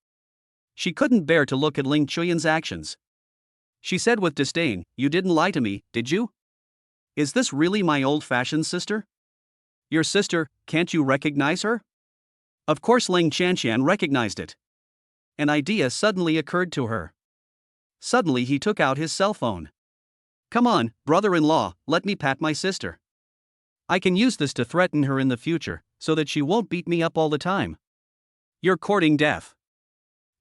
She couldn't bear to look at Ling Chuyin's actions. She said with disdain, "You didn't lie to me, did you? Is this really my old-fashioned sister? Your sister, can't you recognize her?" Of course Ling Shanxian recognized it. An idea suddenly occurred to her. Suddenly he took out his cell phone. "Come on, brother-in-law, let me pat my sister. I can use this to threaten her in the future, so that she won't beat me up all the time. You're courting death.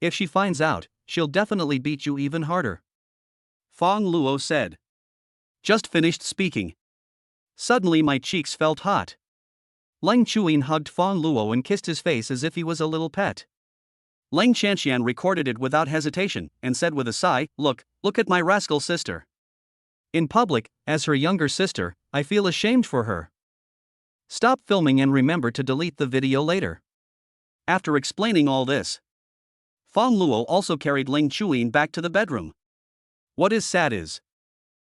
If she finds out, she'll definitely beat you even harder," Fang Luo said. Just finished speaking. Suddenly my cheeks felt hot. Ling Chuyin hugged Fang Luo and kissed his face as if he was a little pet. Ling Shanxian recorded it without hesitation, and said with a sigh, look at my rascal sister. In public, as her younger sister, I feel ashamed for her. Stop filming and remember to delete the video later." After explaining all this, Fang Luo also carried Ling Chuyin back to the bedroom. What is sad is,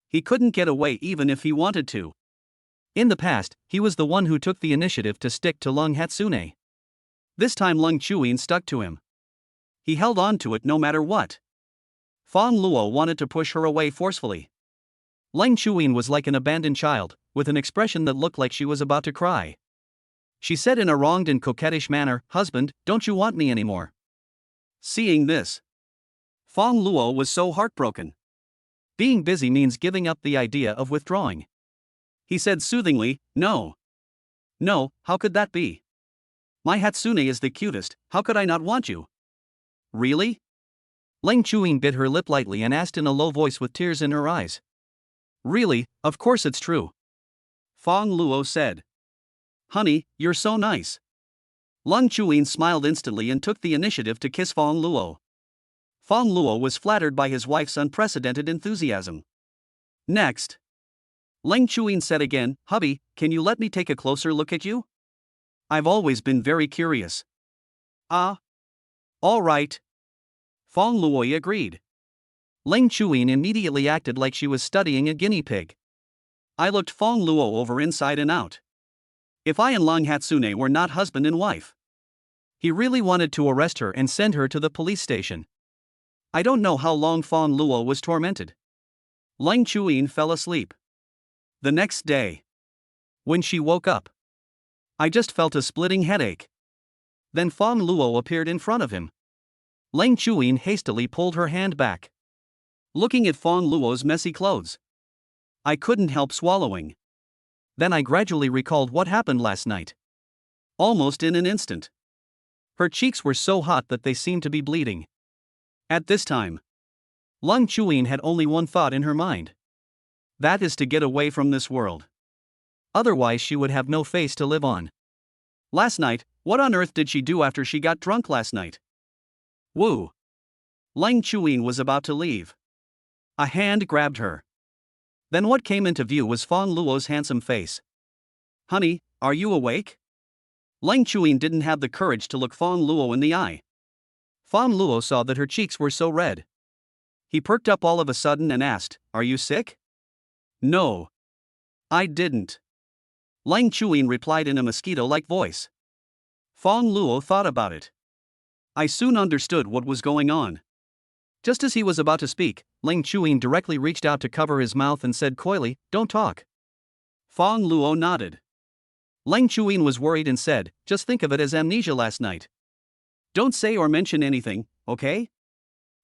he couldn't get away even if he wanted to. In the past, he was the one who took the initiative to stick to Lung Hatsune. This time Ling Chuyin stuck to him. He held on to it no matter what. Fang Luo wanted to push her away forcefully. Ling Chuyin was like an abandoned child, with an expression that looked like she was about to cry. She said in a wronged and coquettish manner, "Husband, don't you want me anymore?" Seeing this, Fang Luo was so heartbroken. Being busy means giving up the idea of withdrawing. He said soothingly, No, how could that be? My Hatsune is the cutest, how could I not want you? Really? Ling Chuyin bit her lip lightly and asked in a low voice with tears in her eyes. Really, of course it's true. Fang Luo said. Honey, you're so nice. Ling Chuyin smiled instantly and took the initiative to kiss Fang Luo. Fang Luo was flattered by his wife's unprecedented enthusiasm. Next, Ling Chuyin said again, "Hubby, can you let me take a closer look at you? I've always been very curious." "Ah. All right." Fang Luo agreed. Ling Chuyin immediately acted like she was studying a guinea pig. I looked Fang Luo over inside and out. If I and Long Hatsune were not husband and wife. He really wanted to arrest her and send her to the police station. I don't know how long Fang Luo was tormented. Ling Chuyin fell asleep. The next day, when she woke up, I just felt a splitting headache. Then Fang Luo appeared in front of him. Ling Chuyin hastily pulled her hand back. Looking at Fang Luo's messy clothes, I couldn't help swallowing. Then I gradually recalled what happened last night. Almost in an instant. Her cheeks were so hot that they seemed to be bleeding. At this time, Ling Chuyin had only one thought in her mind. That is to get away from this world. Otherwise she would have no face to live on. Last night, what on earth did she do after she got drunk last night? Woo! Ling Chuyin was about to leave. A hand grabbed her. Then what came into view was Fang Luo's handsome face. Honey, are you awake? Ling Chuyin didn't have the courage to look Fang Luo in the eye. Fang Luo saw that her cheeks were so red. He perked up all of a sudden and asked, "Are you sick?" "No. I didn't." Ling Chuyin replied in a mosquito-like voice. Fang Luo thought about it. I soon understood what was going on. Just as he was about to speak, Ling Chuyin directly reached out to cover his mouth and said coyly, "Don't talk." Fang Luo nodded. Ling Chuyin was worried and said, "Just think of it as amnesia last night. Don't say or mention anything, okay?"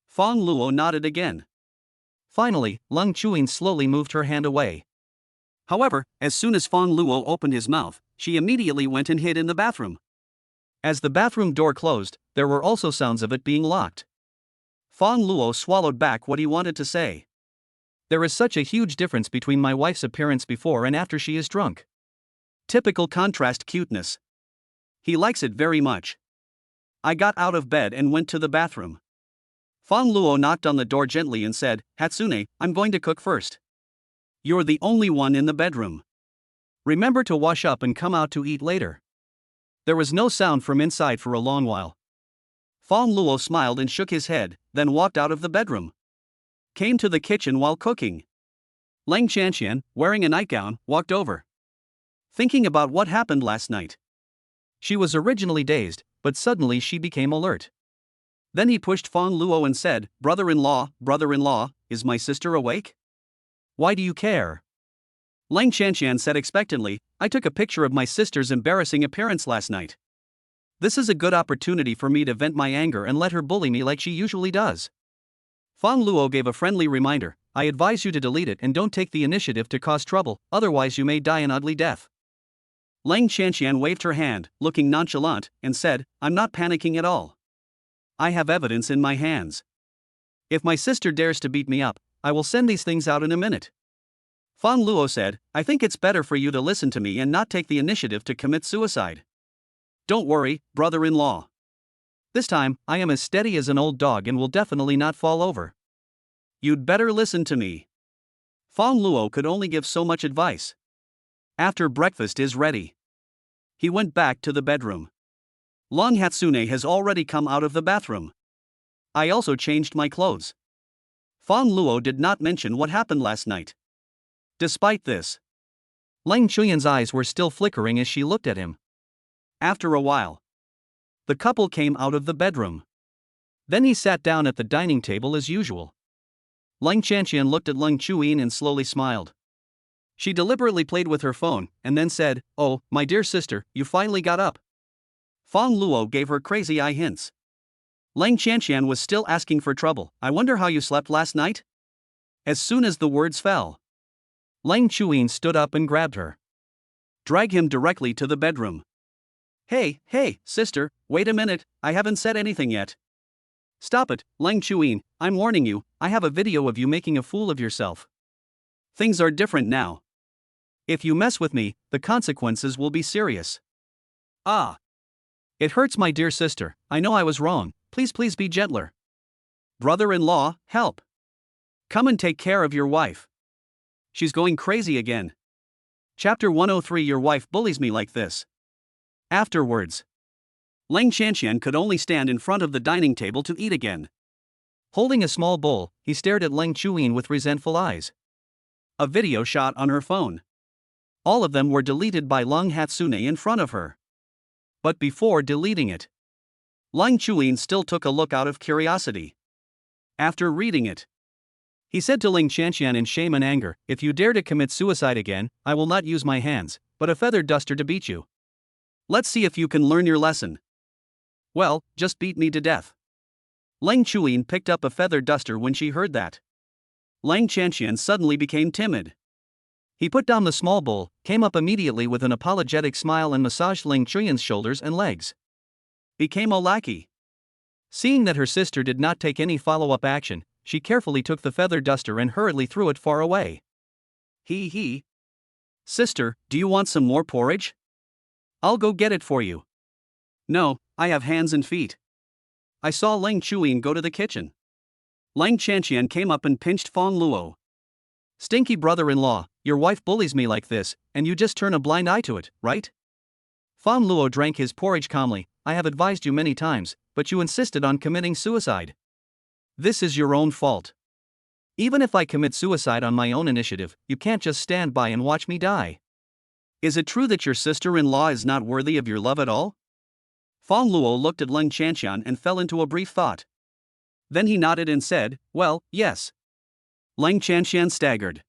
Fang Luo nodded again. Finally, Ling Chuyin slowly moved her hand away. However, as soon as Fang Luo opened his mouth, she immediately went and hid in the bathroom. As the bathroom door closed, there were also sounds of it being locked. Fang Luo swallowed back what he wanted to say. There is such a huge difference between my wife's appearance before and after she is drunk. Typical contrast cuteness. He likes it very much. I got out of bed and went to the bathroom. Fang Luo knocked on the door gently and said, Hatsune, I'm going to cook first. You're the only one in the bedroom. Remember to wash up and come out to eat later. There was no sound from inside for a long while. Fang Luo smiled and shook his head, then walked out of the bedroom. Came to the kitchen while cooking. Lang Chanxian, wearing a nightgown, walked over. Thinking about what happened last night. She was originally dazed, but suddenly she became alert. Then he pushed Fang Luo and said, brother-in-law, is my sister awake? Why do you care? Lang Chanxian said expectantly, I took a picture of my sister's embarrassing appearance last night. This is a good opportunity for me to vent my anger and let her bully me like she usually does. Fang Luo gave a friendly reminder, I advise you to delete it and don't take the initiative to cause trouble, otherwise you may die an ugly death. Lang Chanxian waved her hand, looking nonchalant, and said, I'm not panicking at all. I have evidence in my hands. If my sister dares to beat me up, I will send these things out in a minute. Fang Luo said, I think it's better for you to listen to me and not take the initiative to commit suicide. Don't worry, brother-in-law. This time, I am as steady as an old dog and will definitely not fall over. You'd better listen to me. Fang Luo could only give so much advice. After breakfast is ready. He went back to the bedroom. Long Hatsune has already come out of the bathroom. I also changed my clothes. Fang Luo did not mention what happened last night. Despite this, Lang Chuyan's eyes were still flickering as she looked at him. After a while, the couple came out of the bedroom. Then he sat down at the dining table as usual. Lang Chanxian looked at Lang Chuyin and slowly smiled. She deliberately played with her phone, and then said, Oh, my dear sister, you finally got up. Fang Luo gave her crazy eye hints. Lang Chanxian was still asking for trouble. I wonder how you slept last night? As soon as the words fell, Lang Chuyin stood up and grabbed her. Drag him directly to the bedroom. Hey, sister, wait a minute, I haven't said anything yet. Stop it, Lang Chuyin, I'm warning you, I have a video of you making a fool of yourself. Things are different now. If you mess with me, the consequences will be serious. Ah. It hurts, my dear sister, I know I was wrong, please be gentler. Brother-in-law, help. Come and take care of your wife. She's going crazy again. Chapter 103 Your wife bullies me like this. Afterwards, Lang Chanxian could only stand in front of the dining table to eat again. Holding a small bowl, he stared at Lang Chuyin with resentful eyes. A video shot on her phone. All of them were deleted by Lang Hatsune in front of her. But before deleting it, Lang Chuyin still took a look out of curiosity. After reading it, he said to Lang Chanxian in shame and anger, If you dare to commit suicide again, I will not use my hands, but a feather duster to beat you. Let's see if you can learn your lesson. Well, just beat me to death. Lang Chuyin picked up a feather duster when she heard that. Lang Chanxian suddenly became timid. He put down the small bowl, came up immediately with an apologetic smile and massaged Lang Chuyin's shoulders and legs. Became a lackey. Seeing that her sister did not take any follow-up action, she carefully took the feather duster and hurriedly threw it far away. Sister, do you want some more porridge? I'll go get it for you. No, I have hands and feet. I saw Lang Chuyin go to the kitchen. Lang Chanxian came up and pinched Fang Luo. Stinky brother-in-law, your wife bullies me like this, and you just turn a blind eye to it, right? Fang Luo drank his porridge calmly. I have advised you many times, but you insisted on committing suicide. This is your own fault. Even if I commit suicide on my own initiative, you can't just stand by and watch me die. Is it true that your sister-in-law is not worthy of your love at all? Fang Luo looked at Lang Chanxian and fell into a brief thought. Then he nodded and said, Well, yes. Lang Chanxian staggered.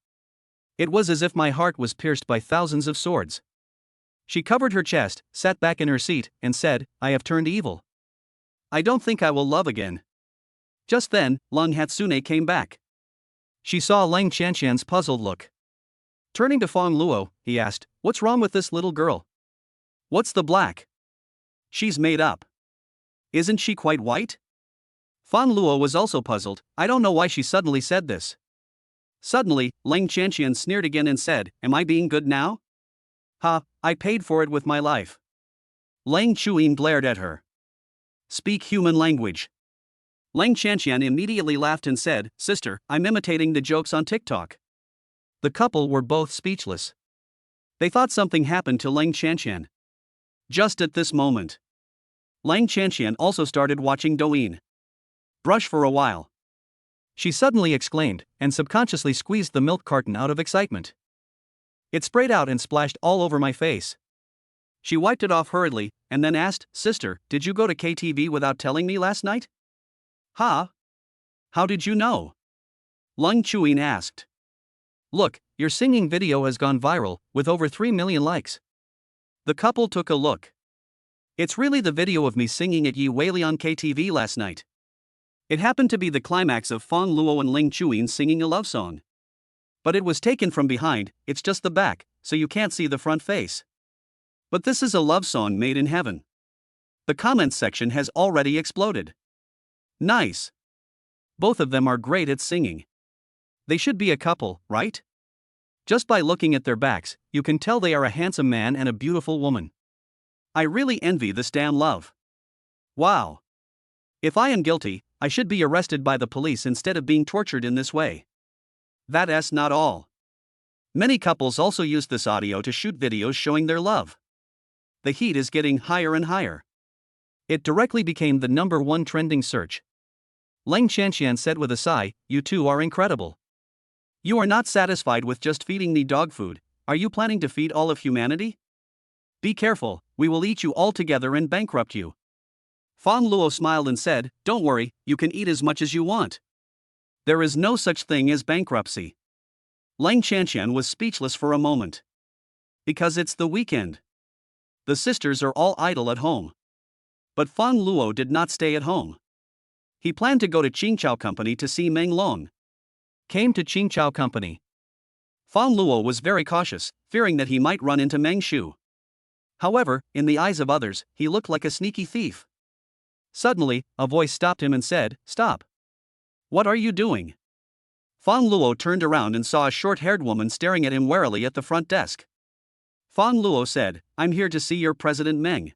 It was as if my heart was pierced by thousands of swords. She covered her chest, sat back in her seat, and said, I have turned evil. I don't think I will love again. Just then, Lang Hatsune came back. She saw Lang Chanxian's puzzled look. Turning to Fang Luo, he asked, What's wrong with this little girl? What's the black? She's made up. Isn't she quite white? Fang Luo was also puzzled. I don't know why she suddenly said this. Suddenly, Leng Chanxian sneered again and said, Am I being good now? Ha, I paid for it with my life. Leng Chuyin glared at her. Speak human language. Leng Chanxian immediately laughed and said, Sister, I'm imitating the jokes on TikTok. The couple were both speechless. They thought something happened to Leng Chanxian. Just at this moment, Leng Chanxian also started watching Douyin. Brush for a while. She suddenly exclaimed, and subconsciously squeezed the milk carton out of excitement. It sprayed out and splashed all over my face. She wiped it off hurriedly, and then asked, Sister, did you go to KTV without telling me last night? Ha? How did you know? Leng Chuyin asked. Look, your singing video has gone viral, with over 3 million likes. The couple took a look. It's really the video of me singing at Yi Weili on KTV last night. It happened to be the climax of Fang Luo and Leng Chuyin singing a love song. But it was taken from behind, it's just the back, so you can't see the front face. But this is a love song made in heaven. The comments section has already exploded. Nice. Both of them are great at singing. They should be a couple, right? Just by looking at their backs, you can tell they are a handsome man and a beautiful woman. I really envy this damn love. Wow. If I am guilty, I should be arrested by the police instead of being tortured in this way. That's not all. Many couples also use this audio to shoot videos showing their love. The heat is getting higher and higher. It directly became the #1 trending search. Leng Chanxian said with a sigh, You two are incredible. You are not satisfied with just feeding me dog food, are you planning to feed all of humanity? Be careful, we will eat you all together and bankrupt you. Fang Luo smiled and said, Don't worry, you can eat as much as you want. There is no such thing as bankruptcy. Leng Chanxian was speechless for a moment. Because it's the weekend. The sisters are all idle at home. But Fang Luo did not stay at home. He planned to go to Qingchao Company to see Meng Long. Came to Qingchao Company. Fang Luo was very cautious, fearing that he might run into Meng Shu. However, in the eyes of others, he looked like a sneaky thief. Suddenly, a voice stopped him and said, Stop. What are you doing? Fang Luo turned around and saw a short-haired woman staring at him warily at the front desk. Fang Luo said, I'm here to see your President Meng.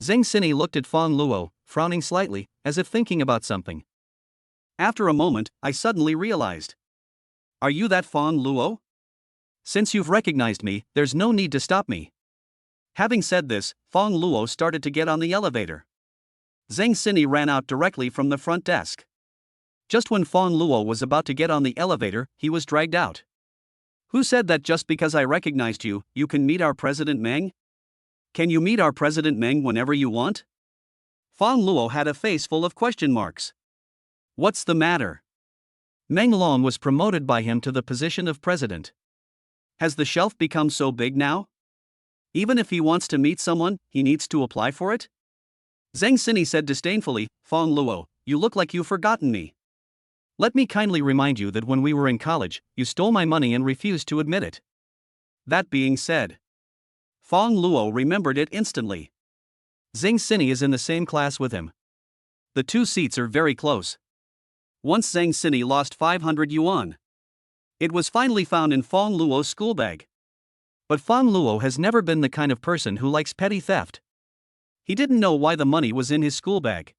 Zheng Sini looked at Fang Luo, frowning slightly, as if thinking about something. After a moment, I suddenly realized. Are you that Fang Luo? Since you've recognized me, there's no need to stop me. Having said this, Fang Luo started to get on the elevator. Zheng Sini ran out directly from the front desk. Just when Fang Luo was about to get on the elevator, he was dragged out. Who said that just because I recognized you, you can meet our President Meng? Can you meet our President Meng whenever you want? Fang Luo had a face full of question marks. What's the matter? Meng Long was promoted by him to the position of president. Has the shelf become so big now? Even if he wants to meet someone, he needs to apply for it? Zheng Sini said disdainfully, Fang Luo, you look like you've forgotten me. Let me kindly remind you that when we were in college, you stole my money and refused to admit it. That being said, Fang Luo remembered it instantly. Zheng Sini is in the same class with him. The two seats are very close. Once Zheng Sini lost 500 yuan. It was finally found in Fang Luo's school bag. But Fang Luo has never been the kind of person who likes petty theft. He didn't know why the money was in his school bag.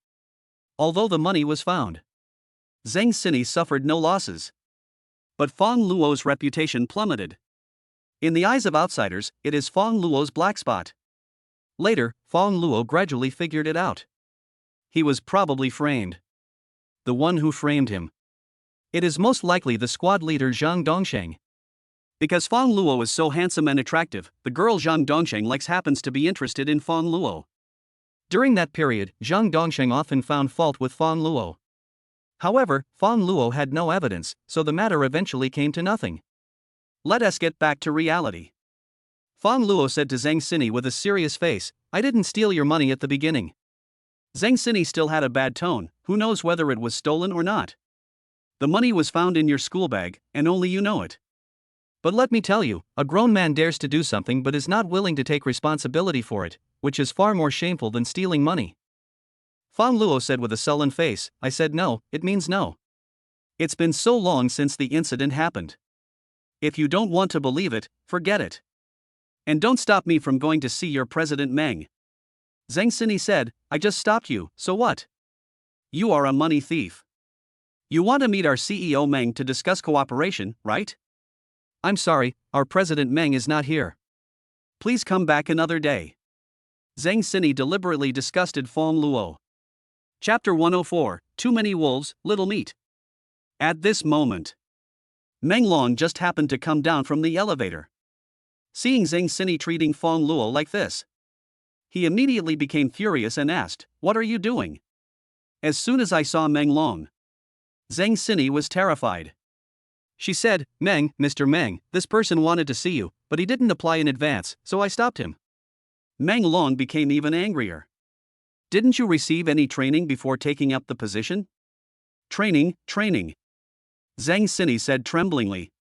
Although the money was found, Zheng Sini suffered no losses. But Fang Luo's reputation plummeted. In the eyes of outsiders, it is Fang Luo's black spot. Later, Fang Luo gradually figured it out. He was probably framed. The one who framed him. It is most likely the squad leader Zhang Dongsheng. Because Fang Luo is so handsome and attractive, the girl Zhang Dongsheng likes happens to be interested in Fang Luo. During that period, Zhang Dongsheng often found fault with Fang Luo. However, Fang Luo had no evidence, so the matter eventually came to nothing. Let us get back to reality. Fang Luo said to Zheng Sini with a serious face, I didn't steal your money at the beginning. Zheng Sini still had a bad tone, who knows whether it was stolen or not. The money was found in your school bag, and only you know it. But let me tell you, a grown man dares to do something but is not willing to take responsibility for it. which is far more shameful than stealing money. Fang Luo said with a sullen face, I said no, it means no. It's been so long since the incident happened. If you don't want to believe it, forget it. And don't stop me from going to see your President Meng. Zhang Sini said, I just stopped you, so what? You are a money thief. You want to meet our CEO Meng to discuss cooperation, right? I'm sorry, our President Meng is not here. Please come back another day. Zhang Sini deliberately disgusted Fang Luo. Chapter 104, Too Many Wolves, Little Meat. At this moment, Meng Long just happened to come down from the elevator. Seeing Zhang Sini treating Fang Luo like this, he immediately became furious and asked, What are you doing? As soon as I saw Meng Long, Zhang Sini was terrified. She said, Meng, Mr. Meng, this person wanted to see you, but he didn't apply in advance, so I stopped him. Meng Long became even angrier. Didn't you receive any training before taking up the position? Training. Zhang Sini said tremblingly.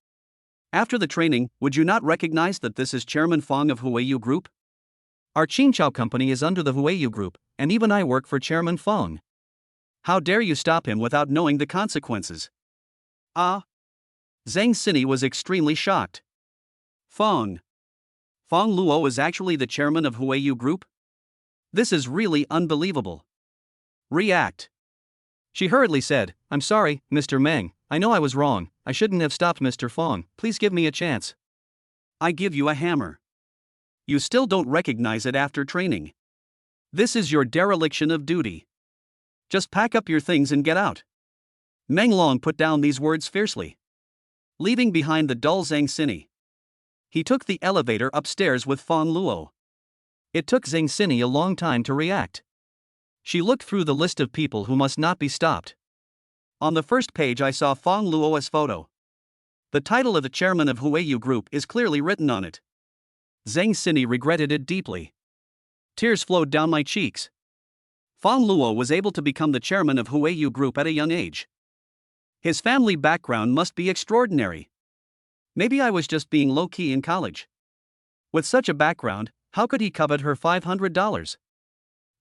After the training, would you not recognize that this is Chairman Fang of Huiyu Group? Our Qingchao company is under the Huiyu Group, and even I work for Chairman Fang. How dare you stop him without knowing the consequences? Ah! Zhang Sini was extremely shocked. Fang Luo is actually the chairman of Huiyu Group? This is really unbelievable. React. She hurriedly said, I'm sorry, Mr. Meng, I know I was wrong, I shouldn't have stopped Mr. Fang, please give me a chance. I give you a hammer. You still don't recognize it after training. This is your dereliction of duty. Just pack up your things and get out. Meng Long put down these words fiercely, leaving behind the dull Zhang Sini. He took the elevator upstairs with Fang Luo. It took Zhang Sini a long time to react. She looked through the list of people who must not be stopped. On the first page I saw Fang Luo's photo. The title of the chairman of Huiyu Group is clearly written on it. Zhang Sini regretted it deeply. Tears flowed down my cheeks. Fang Luo was able to become the chairman of Huiyu Group at a young age. His family background must be extraordinary. Maybe I was just being low-key in college. With such a background, how could he covet her $500?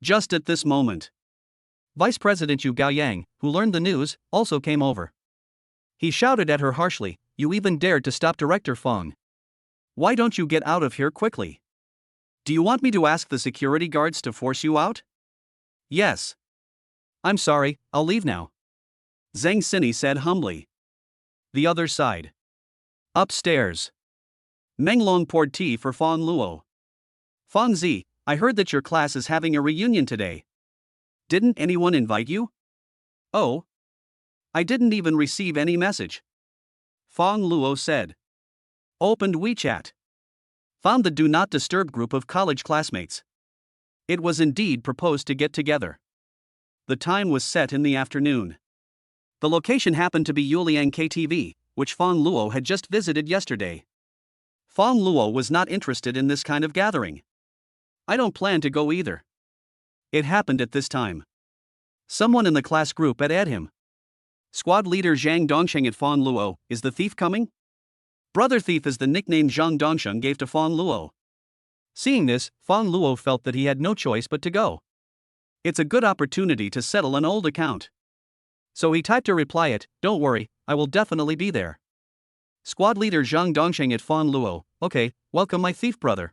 Just at this moment, Vice President Yu Gaoyang, who learned the news, also came over. He shouted at her harshly, You even dared to stop Director Fang. Why don't you get out of here quickly? Do you want me to ask the security guards to force you out? Yes. I'm sorry, I'll leave now. Zhang Sini said humbly. The other side. Upstairs. Meng Long poured tea for Fang Luo. Fang Zi, I heard that your class is having a reunion today. Didn't anyone invite you? Oh. I didn't even receive any message. Fang Luo said. Opened WeChat. Found the Do Not Disturb group of college classmates. It was indeed proposed to get together. The time was set in the afternoon. The location happened to be Yuliang KTV, which Fang Luo had just visited yesterday. Fang Luo was not interested in this kind of gathering. I don't plan to go either. It happened at this time. Someone in the class group had him. Squad leader Zhang Dongsheng at Fang Luo, is the thief coming? Brother Thief is the nickname Zhang Dongsheng gave to Fang Luo. Seeing this, Fang Luo felt that he had no choice but to go. It's a good opportunity to settle an old account. So he typed a reply at, Don't worry, I will definitely be there. Squad leader Zhang Dongsheng at Fang Luo, okay, welcome my thief brother.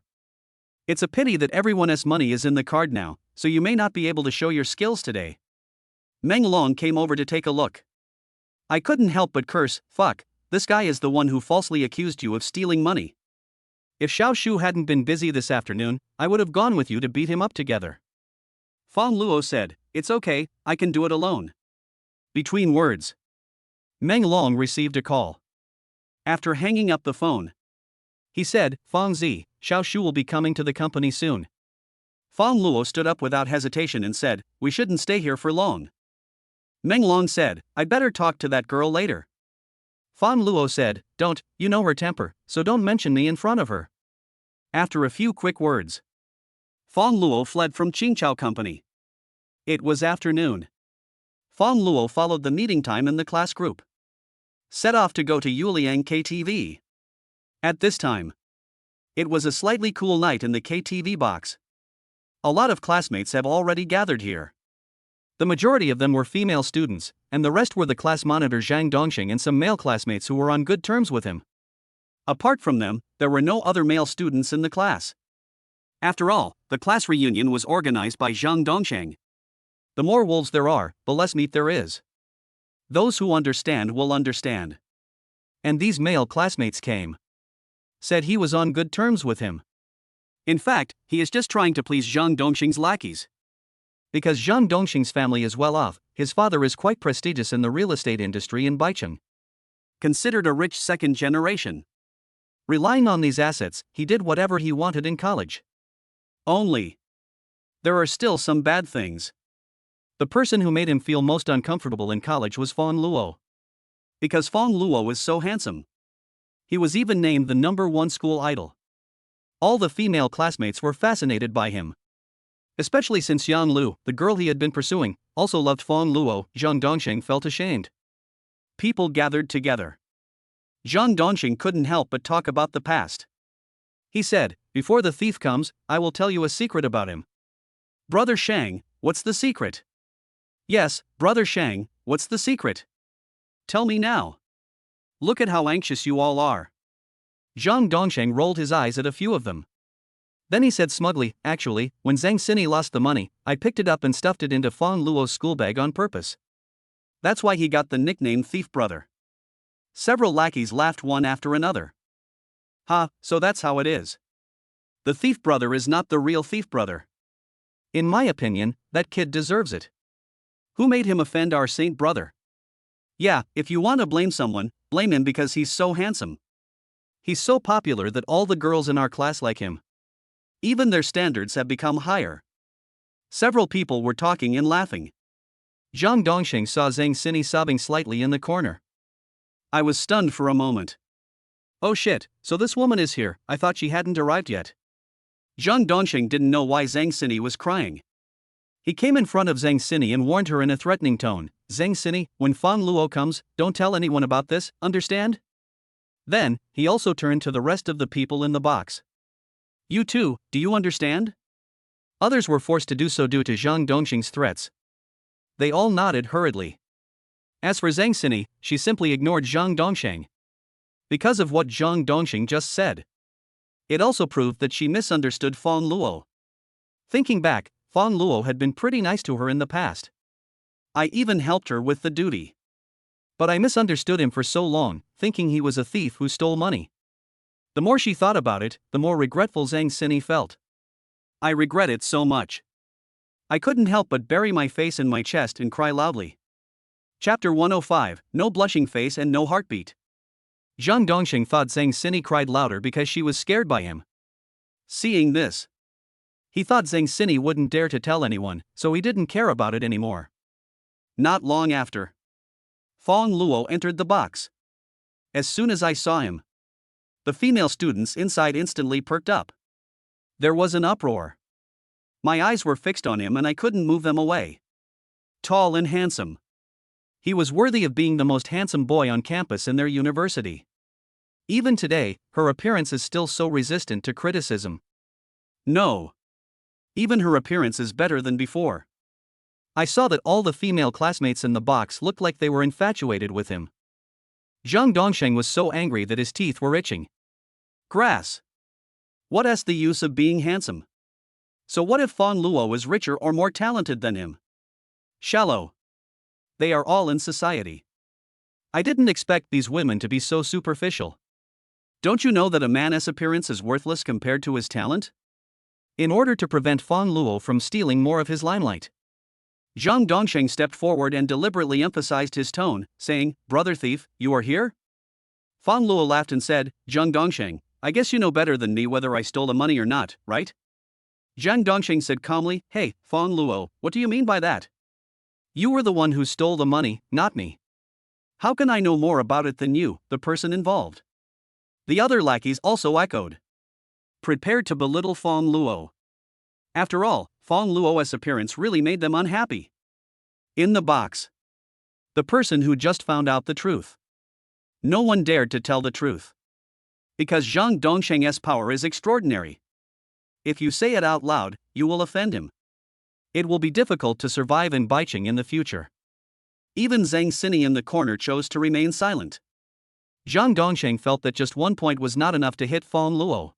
It's a pity that everyone's money is in the card now, so you may not be able to show your skills today. Meng Long came over to take a look. I couldn't help but curse, fuck, this guy is the one who falsely accused you of stealing money. If Xiao Shu hadn't been busy this afternoon, I would have gone with you to beat him up together. Fang Luo said, It's okay, I can do it alone. Between words, Meng Long received a call. After hanging up the phone, he said, Fang Zi, Xiao Shu will be coming to the company soon. Fang Luo stood up without hesitation and said, We shouldn't stay here for long. Meng Long said, I'd better talk to that girl later. Fang Luo said, Don't, you know her temper, so don't mention me in front of her. After a few quick words, Fang Luo fled from Qingchao Company. It was afternoon. Fang Luo followed the meeting time in the class group. Set off to go to Yuliang KTV. At this time, it was a slightly cool night in the KTV box. A lot of classmates have already gathered here. The majority of them were female students, and the rest were the class monitor Zhang Dongxing and some male classmates who were on good terms with him. Apart from them, there were no other male students in the class. After all, the class reunion was organized by Zhang Dongsheng. The more wolves there are, the less meat there is. Those who understand will understand. And these male classmates came. Said he was on good terms with him. In fact, he is just trying to please Zhang Dongxing's lackeys. Because Zhang Dongxing's family is well off, his father is quite prestigious in the real estate industry in Baicheng. Considered a rich second generation. Relying on these assets, he did whatever he wanted in college. Only. There are still some bad things. The person who made him feel most uncomfortable in college was Fang Luo. Because Fang Luo is so handsome. He was even named the #1 school idol. All the female classmates were fascinated by him. Especially since Yang Lu, the girl he had been pursuing, also loved Fang Luo. Zhang Dongxing felt ashamed. People gathered together. Zhang Dongxing couldn't help but talk about the past. He said, "Before the thief comes, I will tell you a secret about him." "Brother Shang, what's the secret?" "Yes, Brother Shang, what's the secret?" "Tell me now. Look at how anxious you all are." Zhang Dongxing rolled his eyes at a few of them. Then he said smugly, "Actually, when Zhang Xini lost the money, I picked it up and stuffed it into Fang Luo's school bag on purpose. That's why he got the nickname Thief Brother." Several lackeys laughed one after another. "Ha, so that's how it is. The thief brother is not the real thief brother. In my opinion, that kid deserves it. Who made him offend our saint brother? Yeah, if you want to blame someone, blame him because he's so handsome. He's so popular that all the girls in our class like him. Even their standards have become higher." Several people were talking and laughing. Zhang Dongxing saw Zhang Xini sobbing slightly in the corner. I was stunned for a moment. "Oh shit, so this woman is here, I thought she hadn't arrived yet." Zhang Dongxing didn't know why Zhang Xini was crying. He came in front of Zhang Xini and warned her in a threatening tone, "Zhang Xini, when Fang Luo comes, don't tell anyone about this, understand?" Then, he also turned to the rest of the people in the box. "You too, do you understand?" Others were forced to do so due to Zhang Dongxing's threats. They all nodded hurriedly. As for Zhang Xini, she simply ignored Zhang Dongxing. Because of what Zhang Dongxing just said. It also proved that she misunderstood Fang Luo. Thinking back, Fang Luo had been pretty nice to her in the past. I even helped her with the duty. But I misunderstood him for so long, thinking he was a thief who stole money. The more she thought about it, the more regretful Zhang Xini felt. I regret it so much. I couldn't help but bury my face in my chest and cry loudly. Chapter 105, No Blushing Face and No Heartbeat. Zhang Dongxing thought Zhang Xini cried louder because she was scared by him. Seeing this, he thought Zhang Xini wouldn't dare to tell anyone, so he didn't care about it anymore. Not long after, Fang Luo entered the box. As soon as I saw him, the female students inside instantly perked up. There was an uproar. My eyes were fixed on him and I couldn't move them away. Tall and handsome. He was worthy of being the most handsome boy on campus in their university. Even today, her appearance is still so resistant to criticism. No. Even her appearance is better than before. I saw that all the female classmates in the box looked like they were infatuated with him. Zhang Dongxing was so angry that his teeth were itching. Grass. What is the use of being handsome? So what if Fang Luo is richer or more talented than him? Shallow. They are all in society. I didn't expect these women to be so superficial. Don't you know that a man's appearance is worthless compared to his talent? In order to prevent Fang Luo from stealing more of his limelight, Zhang Dongxing stepped forward and deliberately emphasized his tone, saying, "Brother thief, you are here?" Fang Luo laughed and said, "Zhang Dongxing, I guess you know better than me whether I stole the money or not, right?" Zhang Dongxing said calmly, "Hey, Fang Luo, what do you mean by that? You were the one who stole the money, not me. How can I know more about it than you, the person involved?" The other lackeys also echoed, prepared to belittle Fang Luo. After all, Fang Luo's appearance really made them unhappy. In the box, the person who just found out the truth. No one dared to tell the truth. Because Zhang Dongxing's power is extraordinary. if you say it out loud, you will offend him. It will be difficult to survive in Baicheng in the future. Even Zhang Xini in the corner chose to remain silent. Zhang Dongsheng felt that just 1 point was not enough to hit Fang Luo.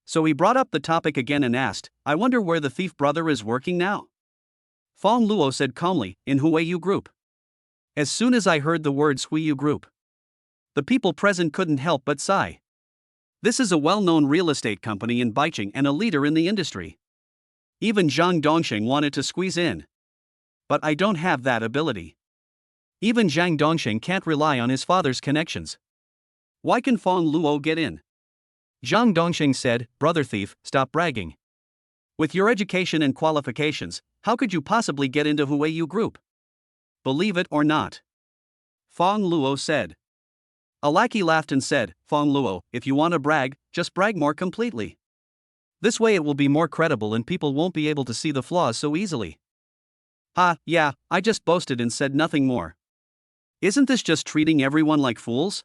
So he brought up the topic again and asked, I wonder where the thief brother is working now? Fang Luo said calmly, in Huiyu Group. As soon as I heard the words Huiyu Group, the people present couldn't help but sigh. This is a well-known real estate company in Baicheng and a leader in the industry. Even Zhang Dongsheng wanted to squeeze in. But I don't have that ability. Even Zhang Dongsheng can't rely on his father's connections. Why can Fang Luo get in? Zhang Dongsheng said, Brother thief, stop bragging. With your education and qualifications, how could you possibly get into Huiyu Group? Believe it or not. Fang Luo said. A lackey laughed and said, Fang Luo, if you want to brag, just brag more completely. This way it will be more credible and people won't be able to see the flaws so easily. Yeah, I just boasted and said nothing more. Isn't this just treating everyone like fools?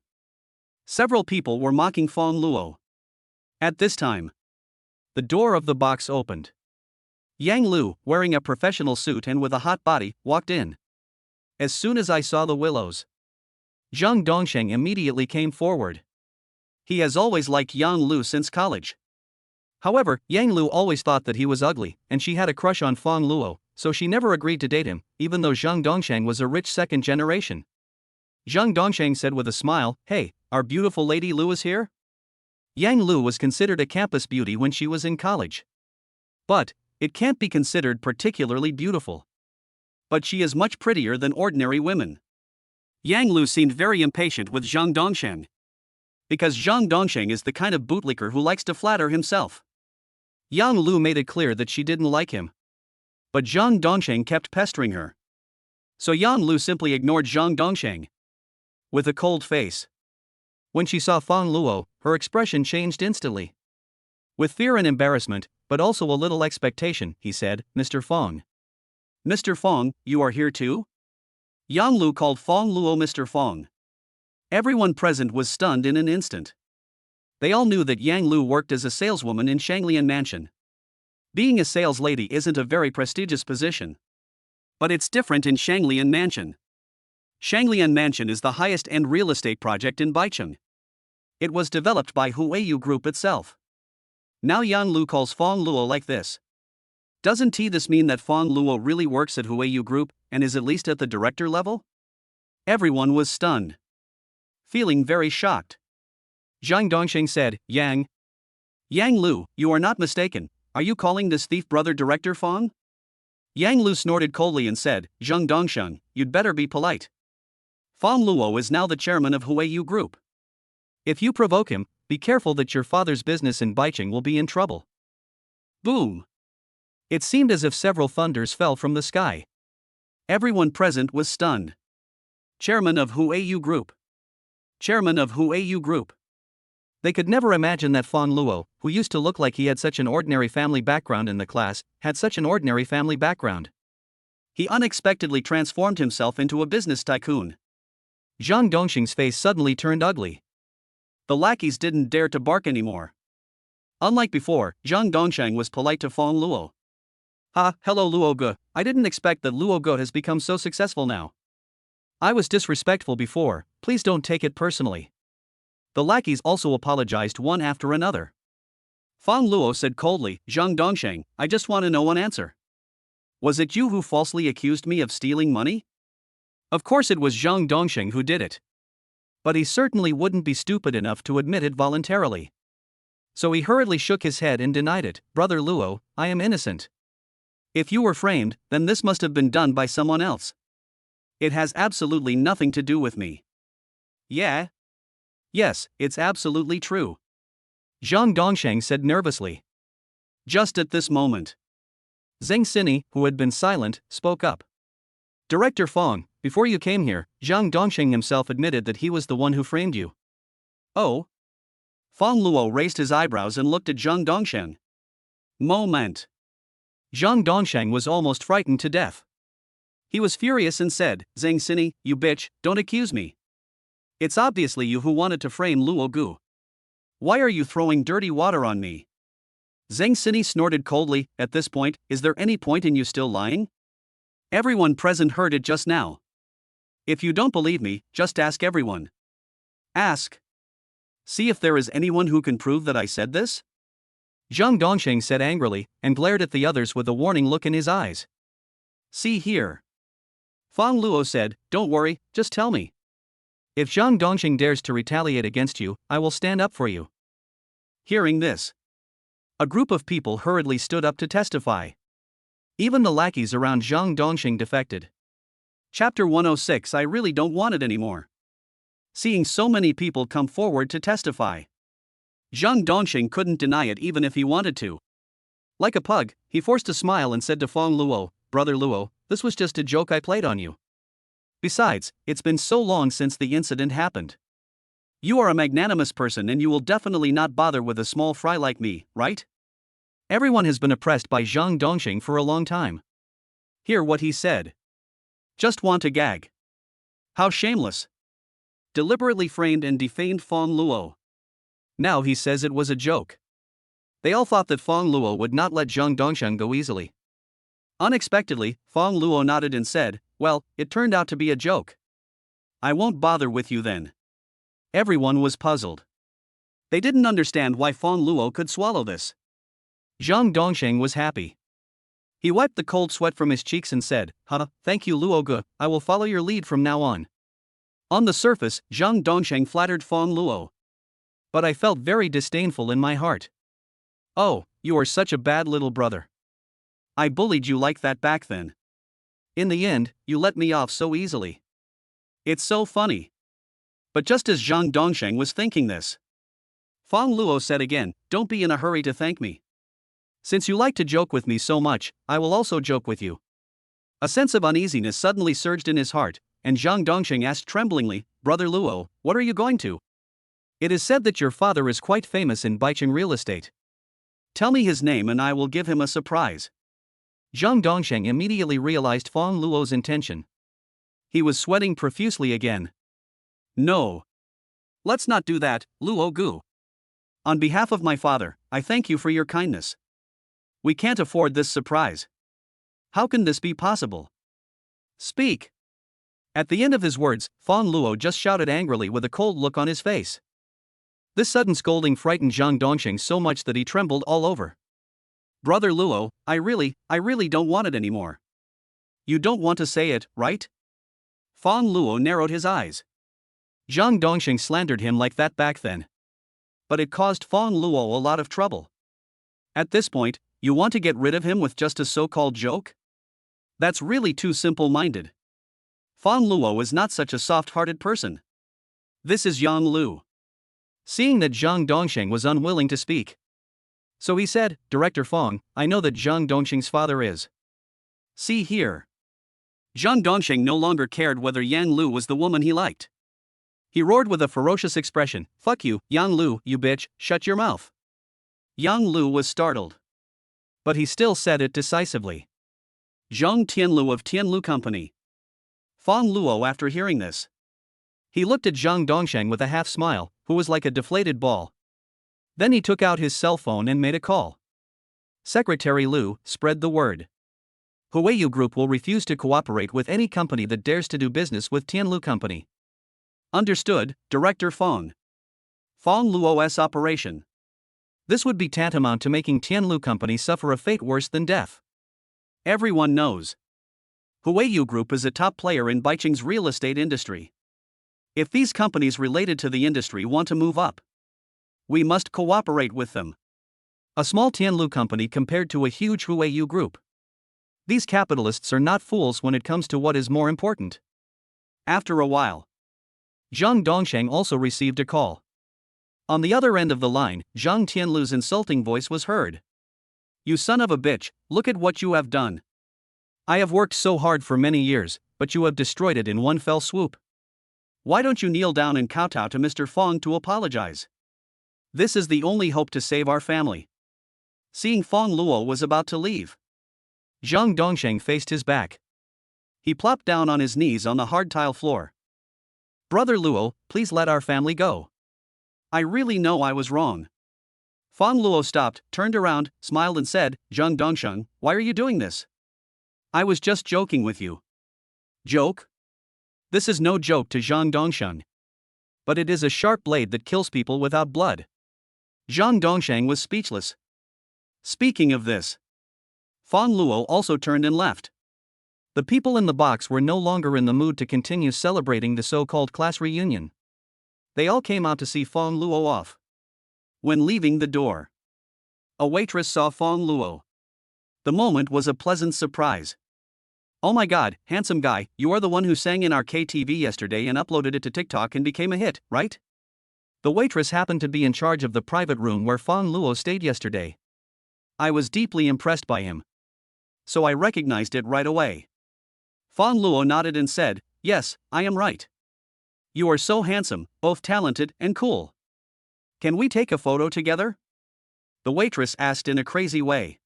Several people were mocking Fang Luo. At this time, the door of the box opened. Yang Lu, wearing a professional suit and with a hot body, walked in. As soon as I saw the willows, Zhang Dongsheng immediately came forward. He has always liked Yang Lu since college. However, Yang Lu always thought that he was ugly, and she had a crush on Fang Luo, so she never agreed to date him, even though Zhang Dongsheng was a rich second generation. Zhang Dongsheng said with a smile, Hey, our beautiful lady Lu is here? Yang Lu was considered a campus beauty when she was in college. But it can't be considered particularly beautiful. But she is much prettier than ordinary women. Yang Lu seemed very impatient with Zhang Dongsheng. Because Zhang Dongsheng is the kind of bootlicker who likes to flatter himself. Yang Lu made it clear that she didn't like him. But Zhang Dongsheng kept pestering her. So Yang Lu simply ignored Zhang Dongsheng with a cold face. When she saw Fang Luo, her expression changed instantly. With fear and embarrassment, but also a little expectation, he said, Mr. Fang. Mr. Fang, you are here too? Yang Lu called Fang Luo Mr. Fang. Everyone present was stunned in an instant. They all knew that Yang Lu worked as a saleswoman in Shanglian Mansion. Being a sales lady isn't a very prestigious position. But it's different in Shanglian Mansion. Shanglian Mansion is the highest-end real estate project in Baicheng. It was developed by Huiyu Group itself. Now Yang Lu calls Fang Luo like this. Doesn't this mean that Fang Luo really works at Huiyu Group and is at least at the director level? Everyone was stunned. Feeling very shocked. Zhang Dongsheng said, Yang Lu, you are not mistaken. Are you calling this thief brother Director Fang? Yang Lu snorted coldly and said, Zhang Dongsheng, you'd better be polite. Fang Luo is now the chairman of Huiyu Group. If you provoke him, be careful that your father's business in Baicheng will be in trouble. Boom! It seemed as if several thunders fell from the sky. Everyone present was stunned. Chairman of Huiyu Group. Chairman of Huiyu Group. They could never imagine that Fang Luo, who used to look like he had such an ordinary family background in the class, had such an ordinary family background. He unexpectedly transformed himself into a business tycoon. Zhang Dongsheng's face suddenly turned ugly. The lackeys didn't dare to bark anymore. Unlike before, Zhang Dongsheng was polite to Fang Luo. Hello Luo Ge, I didn't expect that Luo Ge has become so successful now. I was disrespectful before, please don't take it personally. The lackeys also apologized one after another. Fang Luo said coldly, Zhang Dongsheng, I just want to know one answer. Was it you who falsely accused me of stealing money? Of course it was Zhang Dongsheng who did it. But he certainly wouldn't be stupid enough to admit it voluntarily. So he hurriedly shook his head and denied it, Brother Luo, I am innocent. If you were framed, then this must have been done by someone else. It has absolutely nothing to do with me. Yeah? Yes, it's absolutely true. Zhang Dongsheng said nervously. Just at this moment, Zhang Xini, who had been silent, spoke up. Director Fang, before you came here, Zhang Dongsheng himself admitted that he was the one who framed you. Oh? Fang Luo raised his eyebrows and looked at Zhang Dongsheng. Moment. Zhang Dongsheng was almost frightened to death. He was furious and said, Zhang Xini, you bitch, don't accuse me. It's obviously you who wanted to frame Luo Gu. Why are you throwing dirty water on me? Zhang Sini snorted coldly. At this point, is there any point in you still lying? Everyone present heard it just now. If you don't believe me, just ask everyone. Ask. See if there is anyone who can prove that I said this? Zhang Dongxing said angrily, and glared at the others with a warning look in his eyes. See here. Fang Luo said, don't worry, just tell me. If Zhang Dongxing dares to retaliate against you, I will stand up for you. Hearing this, a group of people hurriedly stood up to testify. Even the lackeys around Zhang Dongxing defected. Chapter 106. I really don't want it anymore. Seeing so many people come forward to testify, Zhang Dongxing couldn't deny it even if he wanted to. Like a pug, he forced a smile and said to Fang Luo, Brother Luo, this was just a joke I played on you. Besides, it's been so long since the incident happened. You are a magnanimous person and you will definitely not bother with a small fry like me, right? Everyone has been oppressed by Zhang Dongxing for a long time. Hear what he said. Just want to gag. How shameless. Deliberately framed and defamed Fang Luo. Now he says it was a joke. They all thought that Fang Luo would not let Zhang Dongxing go easily. Unexpectedly, Fang Luo nodded and said, well, it turned out to be a joke. I won't bother with you then. Everyone was puzzled. They didn't understand why Fang Luo could swallow this. Zhang Dongxing was happy. He wiped the cold sweat from his cheeks and said, thank you Luo Ge, I will follow your lead from now on. On the surface, Zhang Dongxing flattered Fang Luo. But I felt very disdainful in my heart. Oh, you are such a bad little brother. I bullied you like that back then. In the end, you let me off so easily. It's so funny. But just as Zhang Dongxing was thinking this, Fang Luo said again, don't be in a hurry to thank me. Since you like to joke with me so much, I will also joke with you. A sense of uneasiness suddenly surged in his heart, and Zhang Dongxing asked tremblingly, Brother Luo, what are you going to? It is said that your father is quite famous in Baicheng real estate. Tell me his name and I will give him a surprise. Zhang Dongxing immediately realized Fang Luo's intention. He was sweating profusely again. No. Let's not do that, Luo Gu. On behalf of my father, I thank you for your kindness. We can't afford this surprise. How can this be possible? Speak. At the end of his words, Fang Luo just shouted angrily with a cold look on his face. This sudden scolding frightened Zhang Dongxing so much that he trembled all over. Brother Luo, I really don't want it anymore. You don't want to say it, right? Fang Luo narrowed his eyes. Zhang Dongxing slandered him like that back then. But it caused Fang Luo a lot of trouble. At this point, you want to get rid of him with just a so-called joke? That's really too simple-minded. Fang Luo is not such a soft-hearted person. This is Yang Lu. Seeing that Zhang Dongxing was unwilling to speak, so he said, Director Fang, I know that Zhang Dongxing's father is. See here. Zhang Dongxing no longer cared whether Yang Lu was the woman he liked. He roared with a ferocious expression, fuck you, Yang Lu, you bitch, shut your mouth. Yang Lu was startled. But he still said it decisively. Zhang Tianlu of Tianlu Company. Fang Luo after hearing this. He looked at Zhang Dongxing with a half smile, who was like a deflated ball. Then he took out his cell phone and made a call. Secretary Lu, spread the word. Huiyu Group will refuse to cooperate with any company that dares to do business with Tianlu Company. Understood, Director Fang. Fang Luo's operation. This would be tantamount to making Tianlu Company suffer a fate worse than death. Everyone knows. Huiyu Group is a top player in Baicheng's real estate industry. If these companies related to the industry want to move up, we must cooperate with them. A small Tianlu company compared to a huge Huiyu Group. These capitalists are not fools when it comes to what is more important. After a while, Zhang Dongxing also received a call. On the other end of the line, Zhang Tianlu's insulting voice was heard. You son of a bitch, look at what you have done. I have worked so hard for many years, but you have destroyed it in one fell swoop. Why don't you kneel down and kowtow to Mr. Fang to apologize? This is the only hope to save our family. Seeing Fang Luo was about to leave, Zhang Dongxing faced his back. He plopped down on his knees on the hard tile floor. Brother Luo, please let our family go. I really know I was wrong. Fang Luo stopped, turned around, smiled and said, Zhang Dongsheng, why are you doing this? I was just joking with you. Joke? This is no joke to Zhang Dongsheng. But it is a sharp blade that kills people without blood. Zhang Dongsheng was speechless. Speaking of this, Fang Luo also turned and left. The people in the box were no longer in the mood to continue celebrating the so-called class reunion. They all came out to see Fang Luo off. When leaving the door, a waitress saw Fang Luo. The moment was a pleasant surprise. Oh my god, handsome guy, you are the one who sang in our KTV yesterday and uploaded it to TikTok and became a hit, right? The waitress happened to be in charge of the private room where Fang Luo stayed yesterday. I was deeply impressed by him, so I recognized it right away. Fang Luo nodded and said, yes, I am right. You are so handsome, both talented and cool. Can we take a photo together? The waitress asked in a crazy way.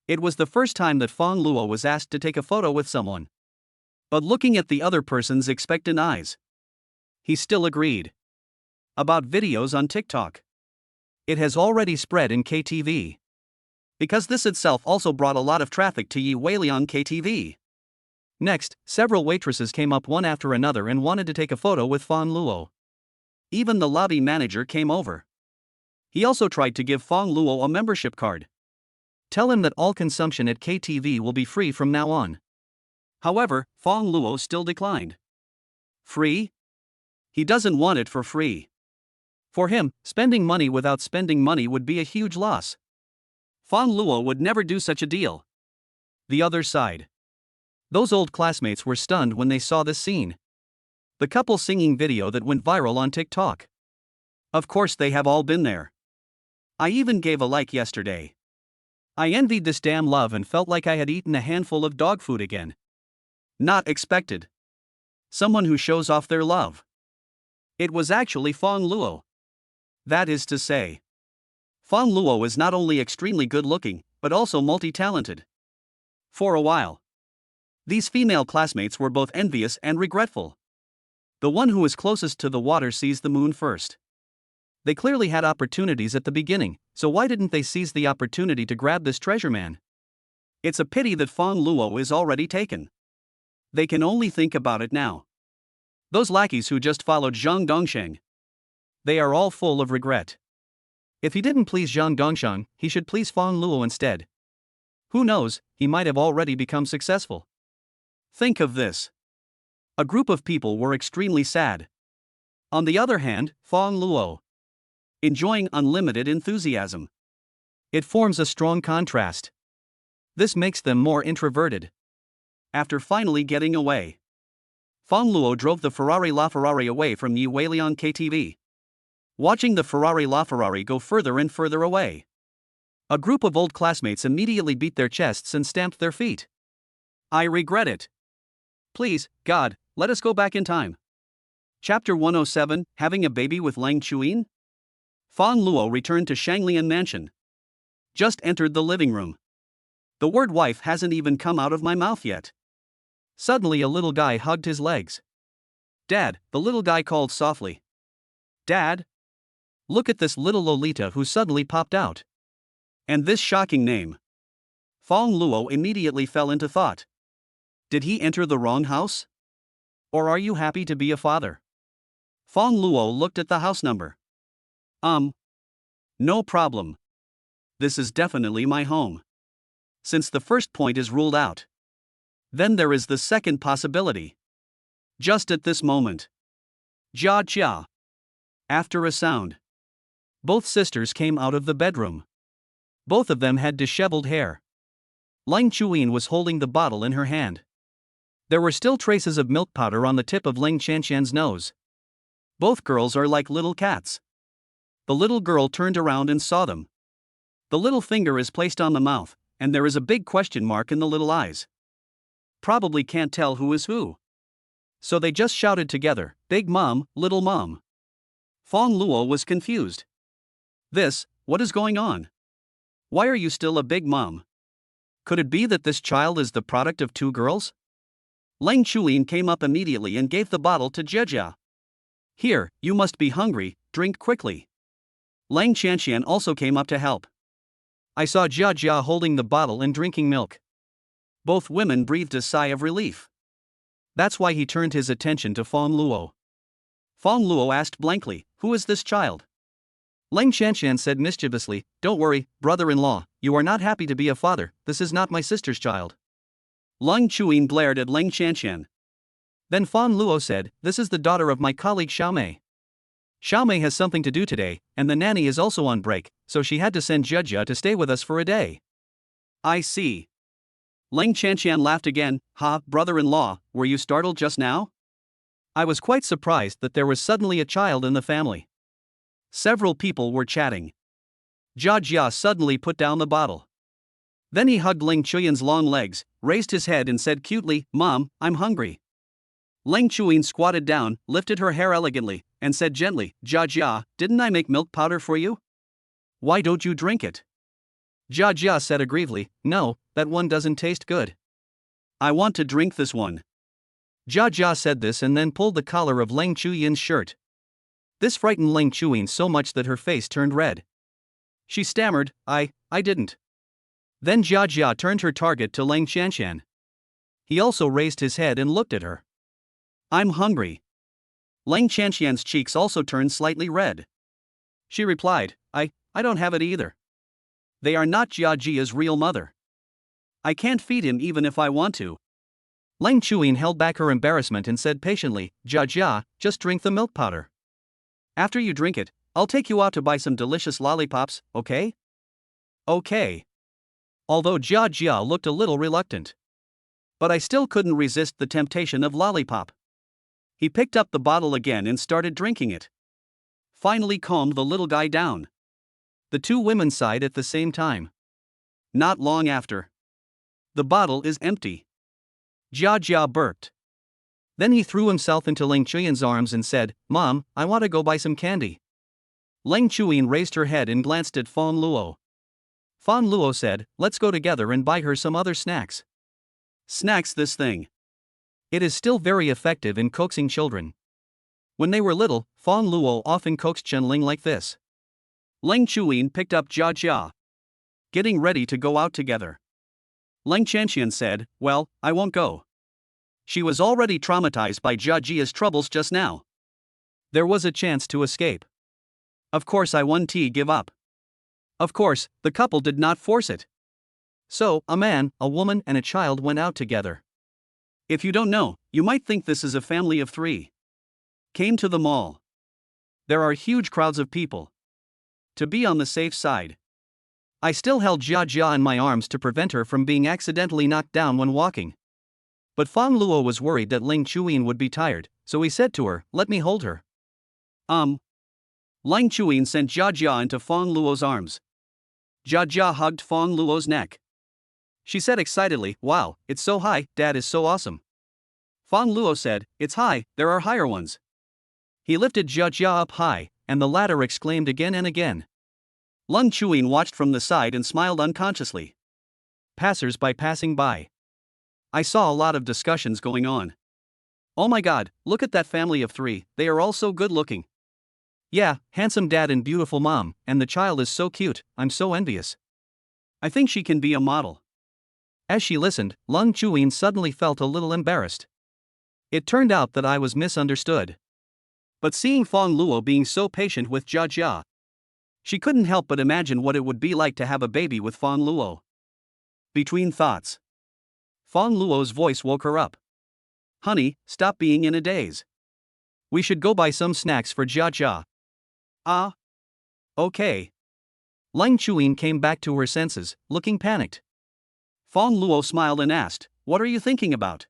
It was the first time that Fang Luo was asked to take a photo with someone. But looking at the other person's expectant eyes, he still agreed. About videos on TikTok. It has already spread in KTV. Because this itself also brought a lot of traffic to Yi Weiliang KTV. Next, several waitresses came up one after another and wanted to take a photo with Fang Luo. Even the lobby manager came over. He also tried to give Fang Luo a membership card. Tell him that all consumption at KTV will be free from now on. However, Fang Luo still declined. Free? He doesn't want it for free. For him, spending money without spending money would be a huge loss. Fang Luo would never do such a deal. The other side. Those old classmates were stunned when they saw this scene. The couple singing video that went viral on TikTok. Of course they have all been there. I even gave a like yesterday. I envied this damn love and felt like I had eaten a handful of dog food again. Not expected. Someone who shows off their love. It was actually Fang Luo. That is to say, Fang Luo is not only extremely good looking, but also multi-talented. For a while, these female classmates were both envious and regretful. The one who is closest to the water sees the moon first. They clearly had opportunities at the beginning, so why didn't they seize the opportunity to grab this treasure man? It's a pity that Fang Luo is already taken. They can only think about it now. Those lackeys who just followed Zhang Dongsheng. They are all full of regret. If he didn't please Zhang Dongsheng, he should please Fang Luo instead. Who knows, he might have already become successful. Think of this. A group of people were extremely sad. On the other hand, Fang Luo, enjoying unlimited enthusiasm. It forms a strong contrast. This makes them more introverted. After finally getting away, Fang Luo drove the Ferrari LaFerrari away from Yi Weiliang KTV. Watching the Ferrari LaFerrari go further and further away, a group of old classmates immediately beat their chests and stamped their feet. I regret it. Please, God, let us go back in time. Chapter 107, Having a Baby with Lang Chuyin? Fang Luo returned to Shanglian Mansion. Just entered the living room. The word wife hasn't even come out of my mouth yet. Suddenly a little guy hugged his legs. Dad, the little guy called softly. Dad? Look at this little Lolita who suddenly popped out. And this shocking name. Fang Luo immediately fell into thought. Did he enter the wrong house? Or are you happy to be a father? Fang Luo looked at the house number. No problem. This is definitely my home. Since the first point is ruled out, then there is the second possibility. Just at this moment. Jia Jia. After a sound, both sisters came out of the bedroom. Both of them had disheveled hair. Lang Chuyin was holding the bottle in her hand. There were still traces of milk powder on the tip of Ling Chanshan's nose. Both girls are like little cats. The little girl turned around and saw them. The little finger is placed on the mouth, and there is a big question mark in the little eyes. Probably can't tell who is who. So they just shouted together, Big Mom, Little Mom. Fang Luo was confused. What is going on? Why are you still a big mom? Could it be that this child is the product of two girls? Lang Chuyin came up immediately and gave the bottle to Jia Jia. Here, you must be hungry, drink quickly. Lang Qianqian also came up to help. I saw Jia Jia holding the bottle and drinking milk. Both women breathed a sigh of relief. That's why he turned his attention to Fang Luo. Fang Luo asked blankly, "Who is this child?" Lang Qianqian said mischievously, "Don't worry, brother-in-law, you are not happy to be a father, this is not my sister's child." Leng Chuyin glared at Lang Qianqian. Then Fang Luo said, "This is the daughter of my colleague Xiaomei. Xiaomei has something to do today, and the nanny is also on break, so she had to send Jia Jia to stay with us for a day." I see. Lang Qianqian laughed again. "Ha, brother-in-law, were you startled just now?" I was quite surprised that there was suddenly a child in the family. Several people were chatting. Jia Jia suddenly put down the bottle. Then he hugged Ling Chuyan's long legs, raised his head and said cutely, "Mom, I'm hungry." Ling Chuyin squatted down, lifted her hair elegantly, and said gently, "Jia Jia, didn't I make milk powder for you? Why don't you drink it?" Jia Jia said aggrievedly, "No, that one doesn't taste good. I want to drink this one." Jia Jia said this and then pulled the collar of Lang Chuyin's shirt. This frightened Lang Chuyin so much that her face turned red. She stammered, I didn't." Then Jia Jia turned her target to Lang Qianqian. He also raised his head and looked at her. "I'm hungry." Lang Qianqian's cheeks also turned slightly red. She replied, I don't have it either. They are not Jia Jia's real mother. I can't feed him even if I want to." Lang Chuyin held back her embarrassment and said patiently, "Jia Jia, just drink the milk powder. After you drink it, I'll take you out to buy some delicious lollipops, okay?" "Okay." Although Jia Jia looked a little reluctant. But I still couldn't resist the temptation of lollipop. He picked up the bottle again and started drinking it. Finally calmed the little guy down. The two women sighed at the same time. Not long after. "The bottle is empty." Jia Jia burped. Then he threw himself into Ling Chuyin's arms and said, "Mom, I want to go buy some candy." Ling Chuyin raised her head and glanced at Fang Luo. Fang Luo said, "Let's go together and buy her some other snacks." Snacks this thing. It is still very effective in coaxing children. When they were little, Fang Luo often coaxed Chen-Ling like this. Ling Chuyin picked up Jia Jia. Getting ready to go out together. Lang Qianqian said, "Well, I won't go." She was already traumatized by Jia Jia's troubles just now. There was a chance to escape. Of course I won't give up. Of course, the couple did not force it. So, a man, a woman and a child went out together. If you don't know, you might think this is a family of three. Came to the mall. There are huge crowds of people. To be on the safe side. I still held Jia Jia in my arms to prevent her from being accidentally knocked down when walking. But Fang Luo was worried that Ling Chuyin would be tired, so he said to her, "Let me hold her." Ling Chuyin sent Jia Jia into Fang Luo's arms. Jia Jia hugged Fang Luo's neck. She said excitedly, "Wow, it's so high, Dad is so awesome." Fang Luo said, "It's high, there are higher ones." He lifted Jia Jia up high, and the latter exclaimed again and again. Lung Chuyin watched from the side and smiled unconsciously. Passers-by passing by. I saw a lot of discussions going on. "Oh my god, look at that family of three, they are all so good looking." "Yeah, handsome dad and beautiful mom, and the child is so cute, I'm so envious. I think she can be a model." As she listened, Lung Chuyin suddenly felt a little embarrassed. It turned out that I was misunderstood. But seeing Fang Luo being so patient with Jia Jia, she couldn't help but imagine what it would be like to have a baby with Fang Luo. Between thoughts, Fang Luo's voice woke her up. "Honey, stop being in a daze. We should go buy some snacks for Jia Jia." "Ah. Okay." Lang Chuyin came back to her senses, looking panicked. Fang Luo smiled and asked, "What are you thinking about?"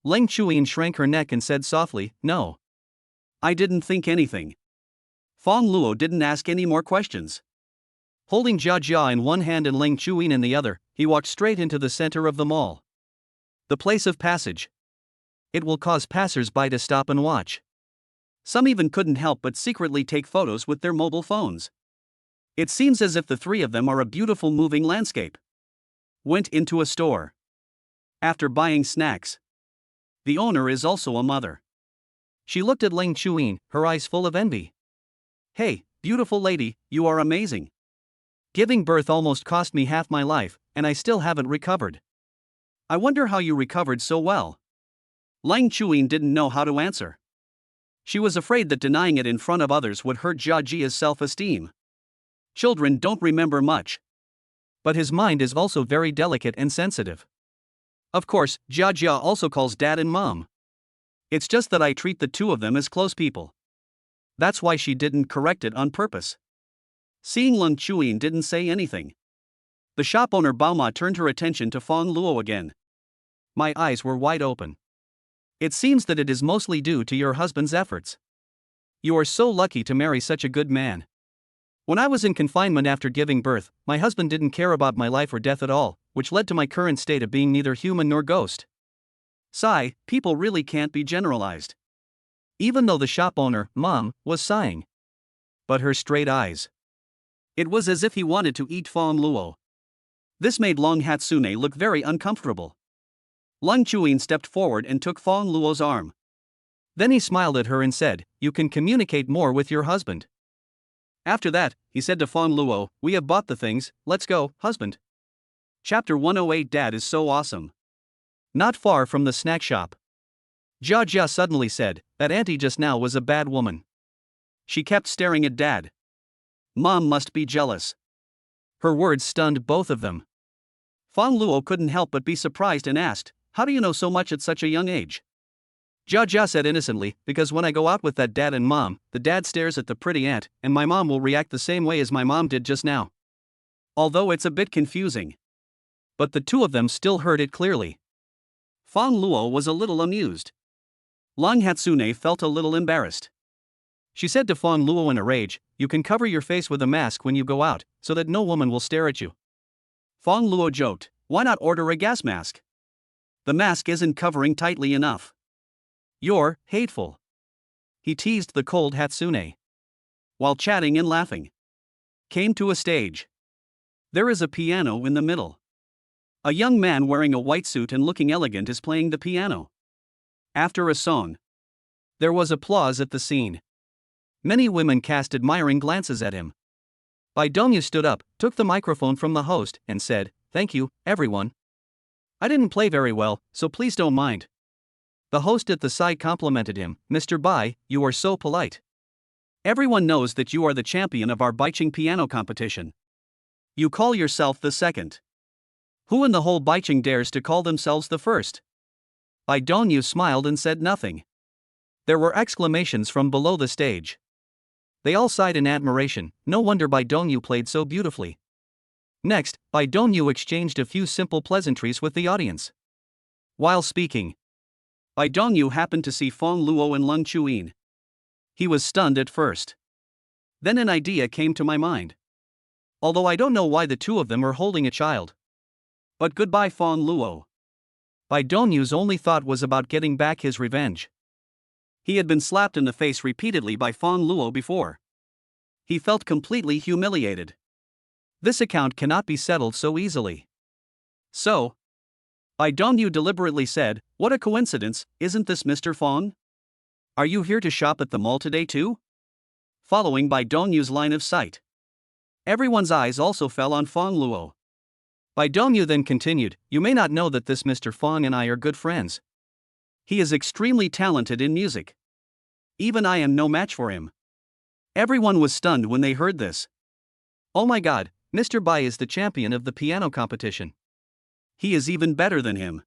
Lang Chuyin shrank her neck and said softly, "No. I didn't think anything." Fang Luo didn't ask any more questions. Holding Jia Jia in one hand and Lang Chuyin in the other, he walked straight into the center of the mall. The place of passage. It will cause passers-by to stop and watch. Some even couldn't help but secretly take photos with their mobile phones. It seems as if the three of them are a beautiful moving landscape. Went into a store. After buying snacks. The owner is also a mother. She looked at Lang Chuyin, her eyes full of envy. "Hey, beautiful lady, you are amazing. Giving birth almost cost me half my life, and I still haven't recovered. I wonder how you recovered so well. Lang Chuyin didn't know how to answer. She was afraid that denying it in front of others would hurt Jia Jia's self-esteem. Children don't remember much. But his mind is also very delicate and sensitive. Of course, Jia Jia also calls dad and mom. It's just that I treat the two of them as close people. That's why she didn't correct it on purpose. Seeing Lang Chuyin didn't say anything, the shop owner Baoma turned her attention to Fang Luo again. My eyes were wide open. It seems that it is mostly due to your husband's efforts. You are so lucky to marry such a good man. When I was in confinement after giving birth, my husband didn't care about my life or death at all, which led to my current state of being neither human nor ghost. Sigh, people really can't be generalized. Even though the shop owner, Mom, was sighing. But her straight eyes. It was as if he wanted to eat Fang Luo. This made Long Hatsune look very uncomfortable. Lang Chuyin stepped forward and took Fang Luo's arm. Then he smiled at her and said, "You can communicate more with your husband." After that, he said to Fang Luo, "We have bought the things, let's go, husband." Chapter 108. Dad is so awesome. Not far from the snack shop, Jia Jia suddenly said, "That auntie just now was a bad woman." She kept staring at Dad. Mom must be jealous. Her words stunned both of them. Fang Luo couldn't help but be surprised and asked, "How do you know so much at such a young age?" Jia Jia said innocently, "Because when I go out with that dad and mom, the dad stares at the pretty aunt, and my mom will react the same way as my mom did just now." Although it's a bit confusing. But the two of them still heard it clearly. Fang Luo was a little amused. Lang Hatsune felt a little embarrassed. She said to Fang Luo in a rage, "You can cover your face with a mask when you go out, so that no woman will stare at you." Fang Luo joked, "Why not order a gas mask? The mask isn't covering tightly enough." "You're hateful." He teased the cold Hatsune. While chatting and laughing, came to a stage. There is a piano in the middle. A young man wearing a white suit and looking elegant is playing the piano. After a song, there was applause at the scene. Many women cast admiring glances at him. Baidonya stood up, took the microphone from the host, and said, "Thank you, everyone. I didn't play very well, so please don't mind." The host at the side complimented him, "Mr. Bai, you are so polite. Everyone knows that you are the champion of our Baiching piano competition. You call yourself the second. Who in the whole Baiching dares to call themselves the first?" Baidonya smiled and said nothing. There were exclamations from below the stage. They all sighed in admiration. No wonder Baidonya played so beautifully. Next, Baidonya exchanged a few simple pleasantries with the audience. While speaking, Baidonya happened to see Fang Luo and Lang Chuyin. He was stunned at first. Then an idea came to my mind. Although I don't know why the two of them are holding a child. But goodbye Fang Luo. Baidonya's only thought was about getting back his revenge. He had been slapped in the face repeatedly by Fang Luo before. He felt completely humiliated. This account cannot be settled so easily. So, Baidonya deliberately said, "What a coincidence, isn't this Mr. Fang? Are you here to shop at the mall today too?" Following Baidonya's line of sight, everyone's eyes also fell on Fang Luo. Baidonya then continued, "You may not know that this Mr. Fang and I are good friends. He is extremely talented in music. Even I am no match for him." Everyone was stunned when they heard this. Oh my god, Mr. Bai is the champion of the piano competition. He is even better than him.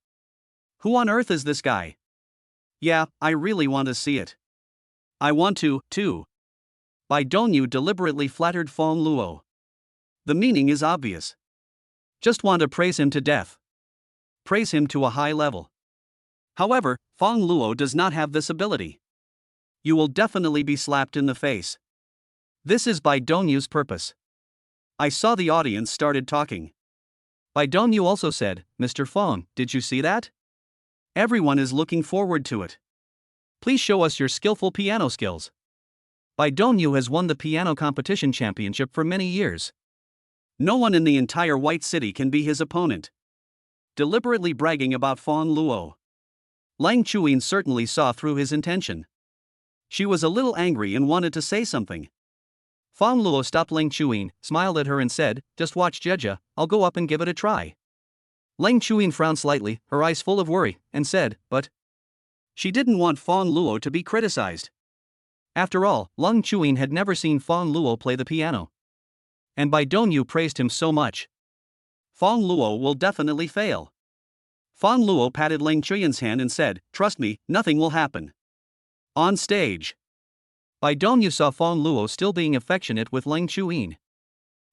Who on earth is this guy? Yeah, I really want to see it. I want to, too. Baidonya deliberately flattered Fang Luo. The meaning is obvious. Just want to praise him to death. Praise him to a high level. However, Fang Luo does not have this ability. You will definitely be slapped in the face. This is Baidonya's purpose. I saw the audience started talking. Baidonya also said, "Mr. Fang, did you see that? Everyone is looking forward to it. Please show us your skillful piano skills." Baidonya has won the piano competition championship for many years. No one in the entire White City can be his opponent. Deliberately bragging about Fang Luo. Lang Chuyin certainly saw through his intention. She was a little angry and wanted to say something. Fang Luo stopped Leng Chuyin, smiled at her and said, "Just watch Jeja, I'll go up and give it a try." Leng Chuyin frowned slightly, her eyes full of worry, and said, "But..." She didn't want Fang Luo to be criticized. After all, Leng Chuyin had never seen Fang Luo play the piano. And Bai Dongyu praised him so much. Fang Luo will definitely fail. Fang Luo patted Leng Chuyin's hand and said, "Trust me, nothing will happen." On stage, Bai Dongyu saw Fang Luo still being affectionate with Leng Chuyin.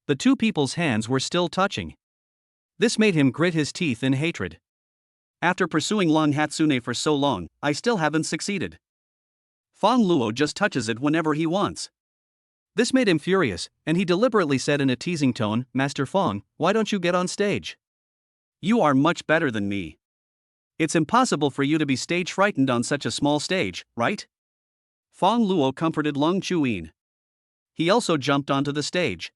The two people's hands were still touching. This made him grit his teeth in hatred. After pursuing Long Hatsune for so long, I still haven't succeeded. Fang Luo just touches it whenever he wants. This made him furious, and he deliberately said in a teasing tone, "Master Fang, why don't you get on stage? You are much better than me. It's impossible for you to be stage frightened on such a small stage, right?" Fang Luo comforted Leng Chuyin. He also jumped onto the stage.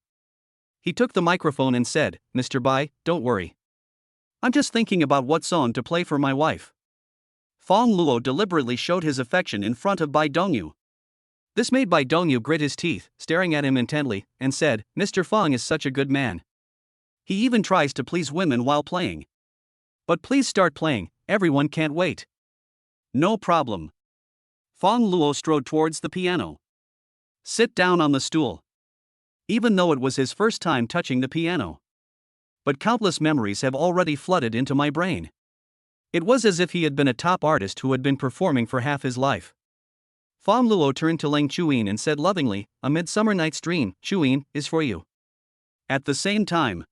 He took the microphone and said, "Mr. Bai, don't worry. I'm just thinking about what song to play for my wife." Fang Luo deliberately showed his affection in front of Bai Dongyu. This made Bai Dongyu grit his teeth, staring at him intently, and said, "Mr. Fang is such a good man. He even tries to please women while playing." But please start playing, everyone can't wait. No problem. Fang Luo strode towards the piano. Sit down on the stool. Even though it was his first time touching the piano. But countless memories have already flooded into my brain. It was as if he had been a top artist who had been performing for half his life. Fang Luo turned to Leng Chuyin and said lovingly, "A Midsummer Night's Dream, Chuyin, is for you." At the same time,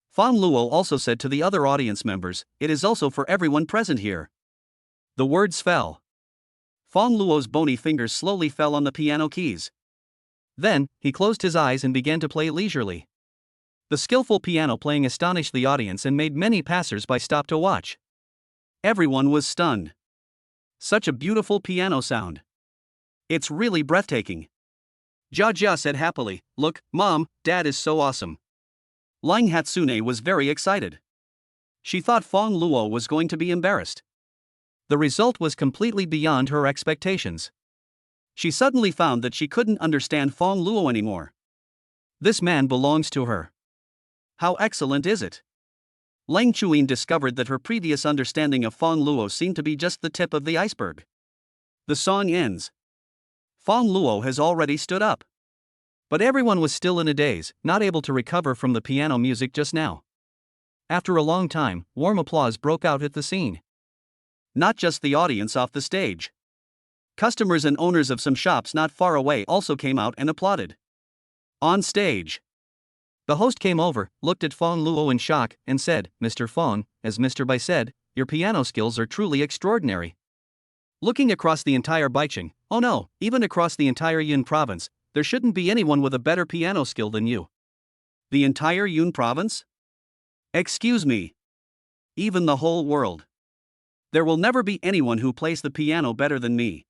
Fang Luo also said to the other audience members, "It is also for everyone present here." The words fell. Fang Luo's bony fingers slowly fell on the piano keys. Then, he closed his eyes and began to play leisurely. The skillful piano playing astonished the audience and made many passers-by stop to watch. Everyone was stunned. Such a beautiful piano sound. It's really breathtaking. Jia said happily, "Look, Mom, Dad is so awesome." Lang Hatsune was very excited. She thought Fang Luo was going to be embarrassed. The result was completely beyond her expectations. She suddenly found that she couldn't understand Fang Luo anymore. This man belongs to her. How excellent is it? Leng Chuyin discovered that her previous understanding of Fang Luo seemed to be just the tip of the iceberg. The song ends. Fang Luo has already stood up. But everyone was still in a daze, not able to recover from the piano music just now. After a long time, warm applause broke out at the scene. Not just the audience off the stage. Customers and owners of some shops not far away also came out and applauded. On stage, the host came over, looked at Fang Luo in shock, and said, "Mr. Fang, as Mr. Bai said, your piano skills are truly extraordinary." Looking across the entire Baicheng, oh no, even across the entire Yun province, there shouldn't be anyone with a better piano skill than you. The entire Yun province? Excuse me. Even the whole world. There will never be anyone who plays the piano better than me.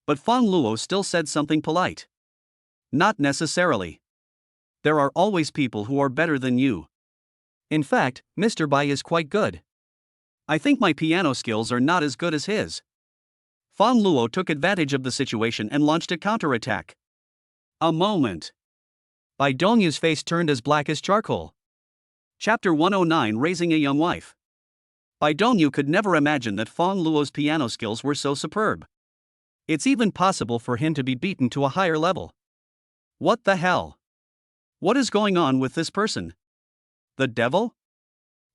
But Fang Luo still said something polite. Not necessarily. There are always people who are better than you. In fact, Mr. Bai is quite good. I think my piano skills are not as good as his. Fang Luo took advantage of the situation and launched a counterattack. A moment. Bai Dongyu's face turned as black as charcoal. Chapter 109, Raising a Young Wife. Bai Dongyu could never imagine that Fang Luo's piano skills were so superb. It's even possible for him to be beaten to a higher level. What the hell? What is going on with this person? The devil?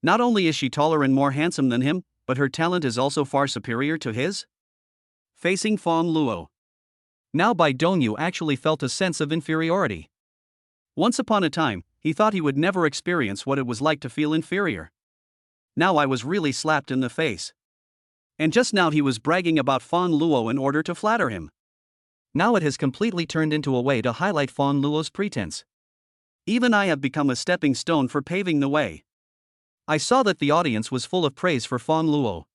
Not only is she taller and more handsome than him, but her talent is also far superior to his? Facing Fang Luo. Now Bai Dongyu actually felt a sense of inferiority. Once upon a time, he thought he would never experience what it was like to feel inferior. Now I was really slapped in the face. And just now he was bragging about Fang Luo in order to flatter him. Now it has completely turned into a way to highlight Fang Luo's pretense. Even I have become a stepping stone for paving the way. I saw that the audience was full of praise for Fang Luo.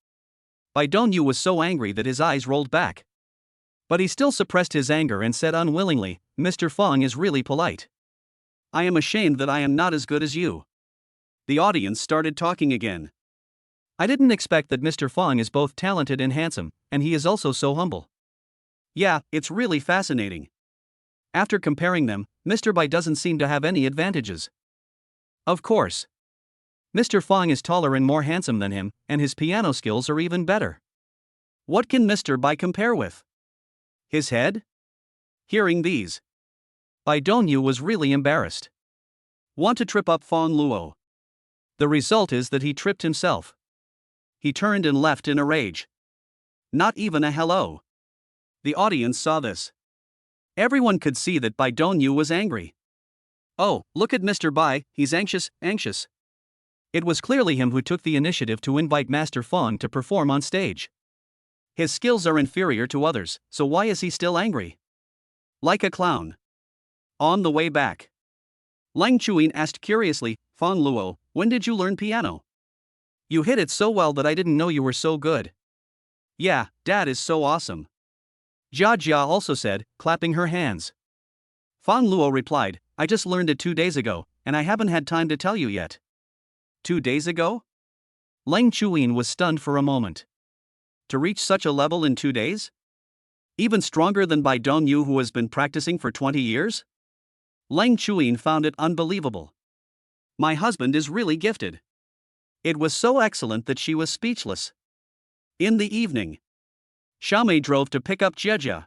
Bai Dongyu was so angry that his eyes rolled back. But he still suppressed his anger and said unwillingly, "Mr. Fang is really polite. I am ashamed that I am not as good as you." The audience started talking again. I didn't expect that Mr. Fang is both talented and handsome, and he is also so humble. Yeah, it's really fascinating. After comparing them, Mr. Bai doesn't seem to have any advantages. Of course. Mr. Fang is taller and more handsome than him, and his piano skills are even better. What can Mr. Bai compare with? His head? Hearing these, Bai Dongyu was really embarrassed. Want to trip up Fang Luo. The result is that he tripped himself. He turned and left in a rage. Not even a hello. The audience saw this. Everyone could see that Bai Dongyu was angry. Oh, look at Mr. Bai, he's anxious. It was clearly him who took the initiative to invite Master Fang to perform on stage. His skills are inferior to others, so why is he still angry? Like a clown. On the way back, Lang Chuyin asked curiously, Fang Luo, when did you learn piano? You hit it so well that I didn't know you were so good. Yeah, Dad is so awesome. Jia Jia also said, clapping her hands. Fang Luo replied, I just learned it 2 days ago, and I haven't had time to tell you yet. 2 days ago? Lang Chuyin was stunned for a moment. To reach such a level in 2 days? Even stronger than Bai Dongyu, who has been practicing for 20 years? Lang Chuyin found it unbelievable. My husband is really gifted. It was so excellent that she was speechless. In the evening, Xiaomei drove to pick up Jia.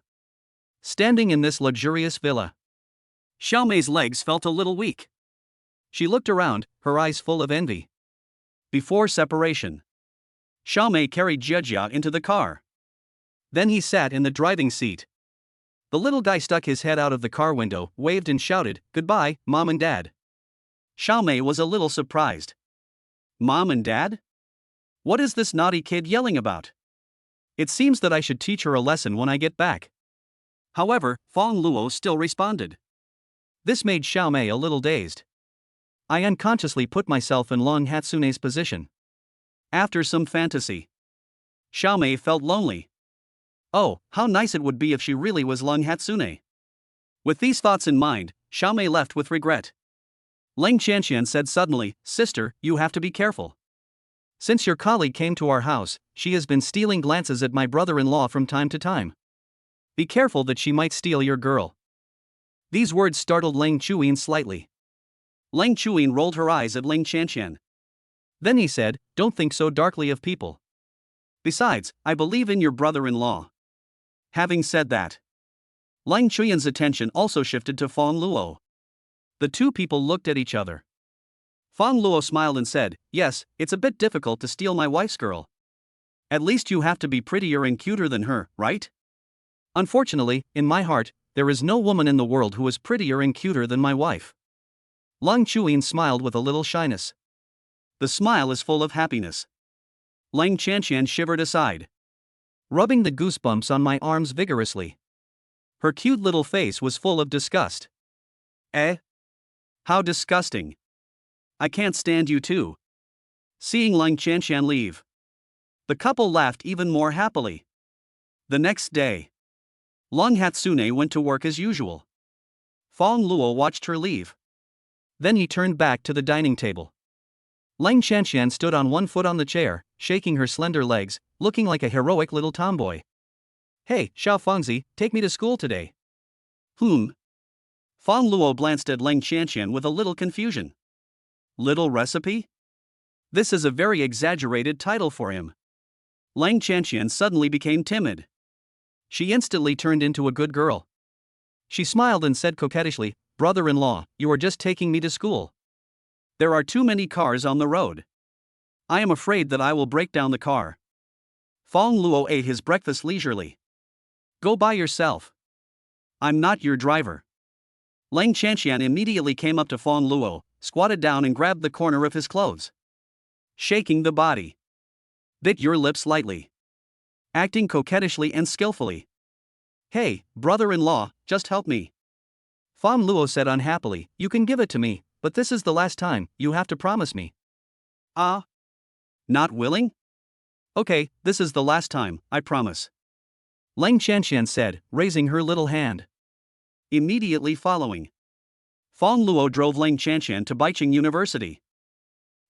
Standing in this luxurious villa, Xiaomei's legs felt a little weak. She looked around, her eyes full of envy. Before separation, Xiaomei carried Jia into the car. Then he sat in the driving seat. The little guy stuck his head out of the car window, waved and shouted, Goodbye, Mom and Dad. Xiaomei was a little surprised. Mom and Dad? What is this naughty kid yelling about? It seems that I should teach her a lesson when I get back. However, Fang Luo still responded. This made Xiaomei a little dazed. I unconsciously put myself in Long Hatsune's position. After some fantasy, Xiaomei felt lonely. Oh, how nice it would be if she really was Long Hatsune. With these thoughts in mind, Xiaomei left with regret. Lang Qianqian said suddenly, Sister, you have to be careful. Since your colleague came to our house, she has been stealing glances at my brother-in-law from time to time. Be careful that she might steal your girl. These words startled Lang Chuyin slightly. Lang Chuyin rolled her eyes at Lang Qianqian. Then he said, Don't think so darkly of people. Besides, I believe in your brother-in-law. Having said that, Lang Chuyin's attention also shifted to Fang Luo. The two people looked at each other. Fang Luo smiled and said, Yes, it's a bit difficult to steal my wife's girl. At least you have to be prettier and cuter than her, right? Unfortunately, in my heart, there is no woman in the world who is prettier and cuter than my wife. Lang Chuyin smiled with a little shyness. The smile is full of happiness. Lang Qianqian shivered aside, rubbing the goosebumps on my arms vigorously. Her cute little face was full of disgust. Eh? How disgusting. I can't stand you too. Seeing Lang Qianqian leave, the couple laughed even more happily. The next day, Long Hatsune went to work as usual. Fang Luo watched her leave. Then he turned back to the dining table. Lang Qianqian stood on one foot on the chair, shaking her slender legs, looking like a heroic little tomboy. Hey, Xiao Fangzi, take me to school today. Fang Luo glanced at Lang Qianqian with a little confusion. Little recipe? This is a very exaggerated title for him. Lang Qianqian suddenly became timid. She instantly turned into a good girl. She smiled and said coquettishly, Brother-in-law, you are just taking me to school. There are too many cars on the road. I am afraid that I will break down the car. Fang Luo ate his breakfast leisurely. Go by yourself. I'm not your driver. Lang Qianqian immediately came up to Fang Luo, squatted down and grabbed the corner of his clothes. Shaking the body. Bit your lips lightly. Acting coquettishly and skillfully. Hey, brother-in-law, just help me. Fang Luo said unhappily, You can give it to me, but this is the last time, you have to promise me. Not willing? Okay, this is the last time, I promise. Lang Qianqian said, raising her little hand. Immediately following, Fang Luo drove Lang Qianqian to Baiqing University.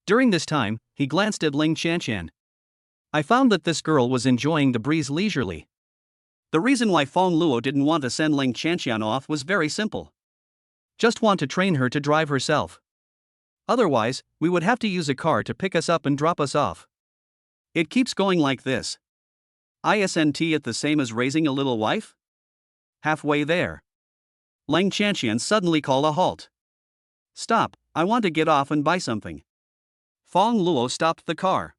During this time, he glanced at Lang Qianqian. I found that this girl was enjoying the breeze leisurely. The reason why Fang Luo didn't want to send Lang Qianqian off was very simple. Just want to train her to drive herself. Otherwise, we would have to use a car to pick us up and drop us off. It keeps going like this. Isn't it the same as raising a little wife? Halfway there, Lang Chanxian suddenly called a halt. Stop, I want to get off and buy something. Fang Luo stopped the car.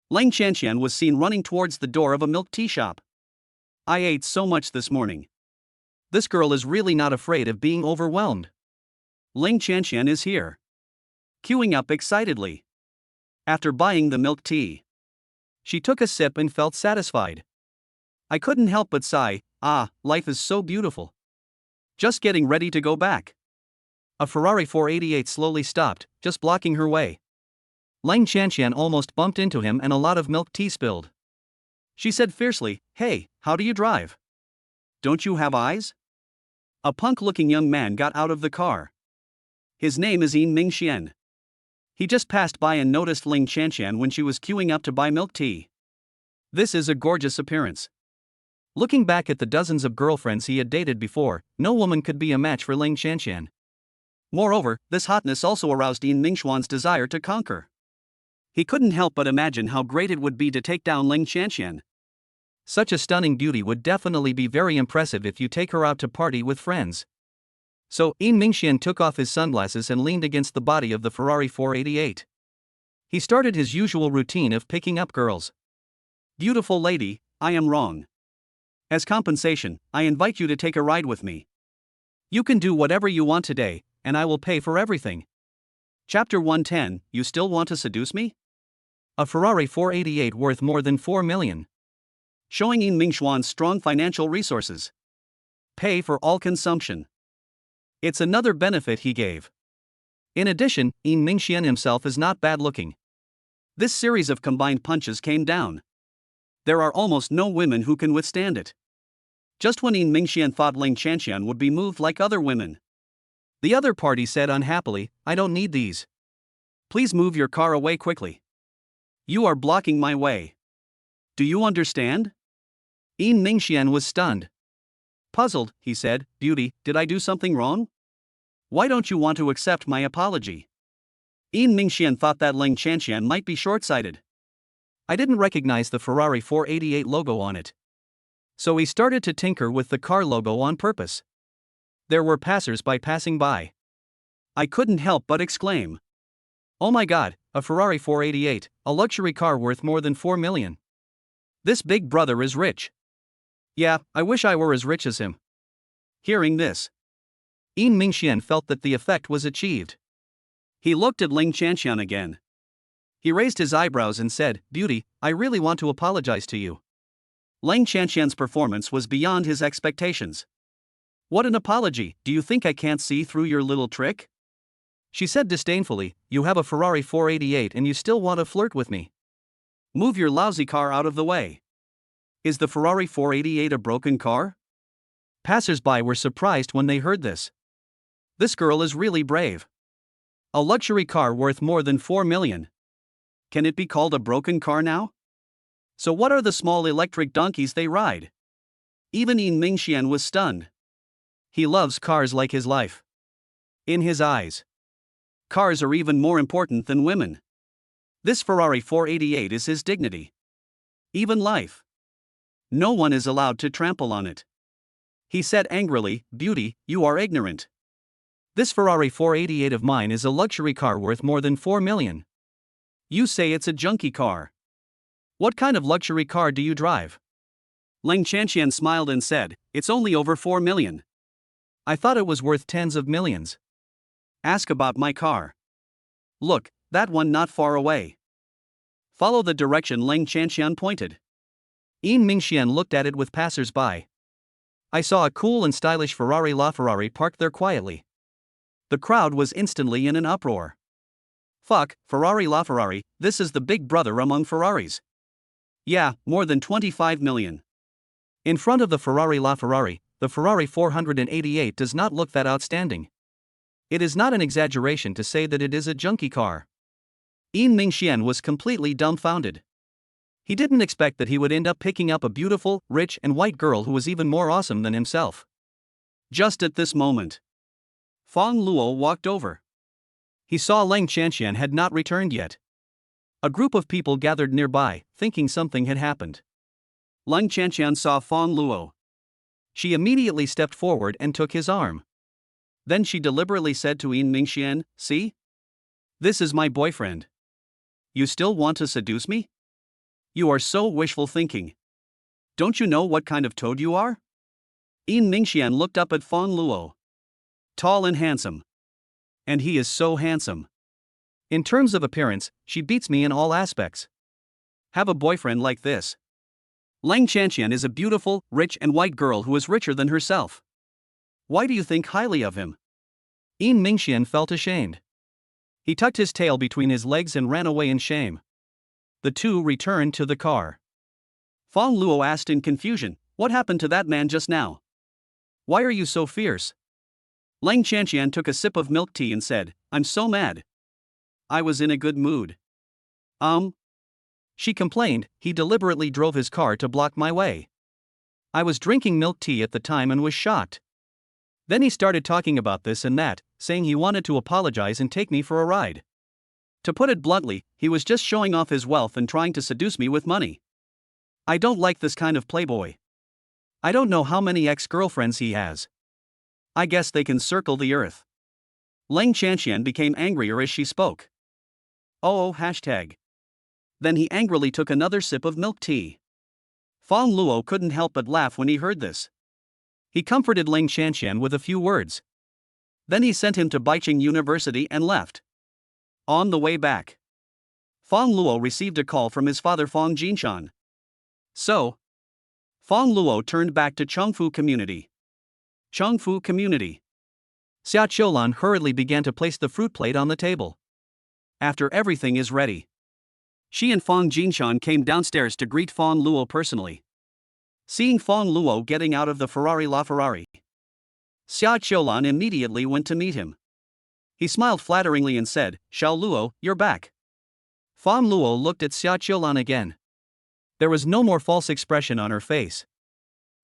Lang Chanxian was seen running towards the door of a milk tea shop. I ate so much this morning. This girl is really not afraid of being overwhelmed. Lang Chanxian is here. Queuing up excitedly. After buying the milk tea, she took a sip and felt satisfied. I couldn't help but sigh, life is so beautiful. Just getting ready to go back. A Ferrari 488 slowly stopped, just blocking her way. Lang Chanxian almost bumped into him and a lot of milk tea spilled. She said fiercely, "Hey, how do you drive? Don't you have eyes?" A punk-looking young man got out of the car. His name is Yin Mingxian. He just passed by and noticed Ling Chanxian when she was queuing up to buy milk tea. This is a gorgeous appearance. Looking back at the dozens of girlfriends he had dated before, no woman could be a match for Ling Chanxian. Moreover, this hotness also aroused Yin Mingxuan's desire to conquer. He couldn't help but imagine how great it would be to take down Ling Chanxian. Such a stunning beauty would definitely be very impressive if you take her out to party with friends. So, Yin Mingxian took off his sunglasses and leaned against the body of the Ferrari 488. He started his usual routine of picking up girls. Beautiful lady, I am wrong. As compensation, I invite you to take a ride with me. You can do whatever you want today, and I will pay for everything. Chapter 110, You still want to seduce me? A Ferrari 488 worth more than 4 million. Showing Yin Mingxuan's strong financial resources. Pay for all consumption. It's another benefit he gave. In addition, Yin Mingxian himself is not bad looking. This series of combined punches came down. There are almost no women who can withstand it. Just when Yin Mingxian thought Ling Chanxian would be moved like other women. The other party said unhappily, I don't need these. Please move your car away quickly. You are blocking my way. Do you understand? Yin Mingxian was stunned. Puzzled, he said, Beauty, did I do something wrong? Why don't you want to accept my apology? Yin Mingxian thought that Ling Chanxian might be short-sighted. I didn't recognize the Ferrari 488 logo on it. So he started to tinker with the car logo on purpose. There were passers-by passing by. I couldn't help but exclaim. Oh my god, a Ferrari 488, a luxury car worth more than 4 million. This big brother is rich. Yeah, I wish I were as rich as him. Hearing this, Yin Mingxian felt that the effect was achieved. He looked at Ling Chanxian again. He raised his eyebrows and said, Beauty, I really want to apologize to you. Ling Chanxian's performance was beyond his expectations. What an apology, do you think I can't see through your little trick? She said disdainfully, you have a Ferrari 488 and you still want to flirt with me. Move your lousy car out of the way. Is the Ferrari 488 a broken car? Passers-by were surprised when they heard this. This girl is really brave. A luxury car worth more than 4 million. Can it be called a broken car now? So what are the small electric donkeys they ride? Even Yin Mingxian was stunned. He loves cars like his life. In his eyes, cars are even more important than women. This Ferrari 488 is his dignity. Even life. No one is allowed to trample on it. He said angrily, Beauty, you are ignorant. This Ferrari 488 of mine is a luxury car worth more than 4 million. You say it's a junky car. What kind of luxury car do you drive? Ling Chanxian smiled and said, It's only over 4 million. I thought it was worth tens of millions. Ask about my car. Look, that one not far away. Follow the direction Ling Chanxian pointed. Yin Mingxian looked at it with passers-by. I saw a cool and stylish Ferrari LaFerrari parked there quietly. The crowd was instantly in an uproar. Fuck, Ferrari LaFerrari, this is the big brother among Ferraris. Yeah, more than 25 million. In front of the Ferrari LaFerrari, the Ferrari 488 does not look that outstanding. It is not an exaggeration to say that it is a junky car. Yin Mingxian was completely dumbfounded. He didn't expect that he would end up picking up a beautiful, rich and white girl who was even more awesome than himself. Just at this moment, Fang Luo walked over. He saw Lang Chanxian had not returned yet. A group of people gathered nearby, thinking something had happened. Lang Chanxian saw Fang Luo. She immediately stepped forward and took his arm. Then she deliberately said to Yin Mingxian, "See? This is my boyfriend. You still want to seduce me? You are so wishful thinking. Don't you know what kind of toad you are?" Yin Mingxian looked up at Fang Luo. Tall and handsome. And he is so handsome. In terms of appearance, she beats me in all aspects. Have a boyfriend like this. Lang Chanxian is a beautiful, rich and white girl who is richer than herself. Why do you think highly of him? Yin Mingxian felt ashamed. He tucked his tail between his legs and ran away in shame. The two returned to the car. Fang Luo asked in confusion, "What happened to that man just now? Why are you so fierce?" Lang Chanxian took a sip of milk tea and said, "I'm so mad. I was in a good mood." She complained, "He deliberately drove his car to block my way. I was drinking milk tea at the time and was shocked. Then he started talking about this and that, saying he wanted to apologize and take me for a ride. To put it bluntly, he was just showing off his wealth and trying to seduce me with money. I don't like this kind of playboy. I don't know how many ex-girlfriends he has. I guess they can circle the earth." Lang Chanxian became angrier as she spoke. Hashtag. Then he angrily took another sip of milk tea. Fang Luo couldn't help but laugh when he heard this. He comforted Lang Chanxian with a few words. Then he sent him to Baiqing University and left. On the way back, Fang Luo received a call from his father Fang Jinshan. So, Fang Luo turned back to Chengfu Community. Chengfu Community. Xia Qiulan hurriedly began to place the fruit plate on the table. After everything is ready, she and Fang Jinshan came downstairs to greet Fang Luo personally. Seeing Fang Luo getting out of the LaFerrari, Xia Qiulan immediately went to meet him. He smiled flatteringly and said, "Xiao Luo, you're back." Fang Luo looked at Xia Qiulan again. There was no more false expression on her face.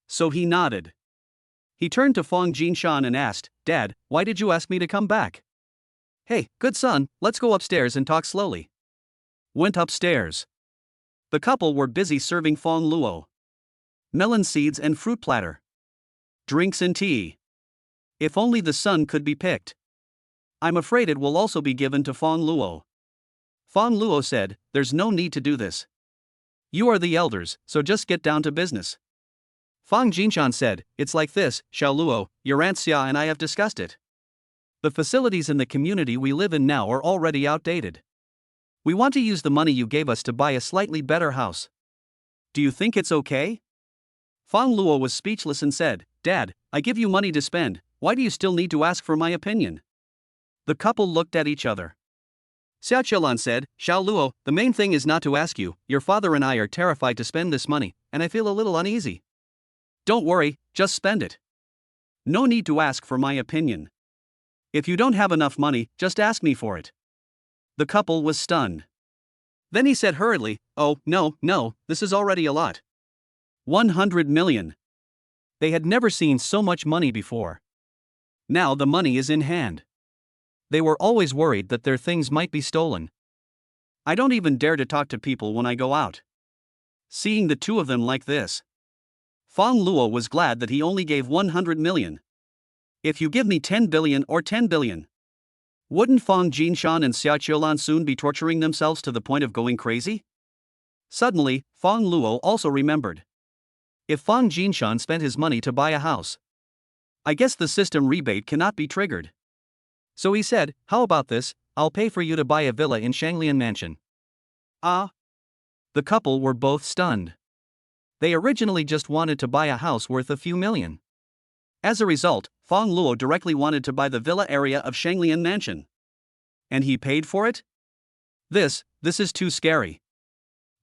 So he nodded. He turned to Fang Jinshan and asked, "Dad, why did you ask me to come back?" "Hey, good son, let's go upstairs and talk slowly." Went upstairs. The couple were busy serving Fang Luo melon seeds and fruit platter, drinks and tea. If only the son could be picked. I'm afraid it will also be given to Fang Luo. Fang Luo said, "There's no need to do this. You are the elders, so just get down to business." Fang Jinshan said, "It's like this, Xiao Luo, your Aunt Xia and I have discussed it. The facilities in the community we live in now are already outdated. We want to use the money you gave us to buy a slightly better house. Do you think it's okay?" Fang Luo was speechless and said, "Dad, I give you money to spend, why do you still need to ask for my opinion?" The couple looked at each other. Xia Qiulan said, "Xiao Luo, the main thing is not to ask you. Your father and I are terrified to spend this money, and I feel a little uneasy." "Don't worry, just spend it. No need to ask for my opinion. If you don't have enough money, just ask me for it." The couple was stunned. Then he said hurriedly, "Oh, no, this is already a lot. 100 million. They had never seen so much money before. Now the money is in hand. They were always worried that their things might be stolen. I don't even dare to talk to people when I go out. Seeing the two of them like this, Fang Luo was glad that he only gave 100 million. If you give me 10 billion or 10 billion, wouldn't Fang Jinshan and Xia Qiulan soon be torturing themselves to the point of going crazy? Suddenly, Fang Luo also remembered. If Fang Jinshan spent his money to buy a house, I guess the system rebate cannot be triggered. So he said, "How about this, I'll pay for you to buy a villa in Shanglian Mansion." The couple were both stunned. They originally just wanted to buy a house worth a few million. As a result, Fang Luo directly wanted to buy the villa area of Shanglian Mansion. And he paid for it? This is too scary.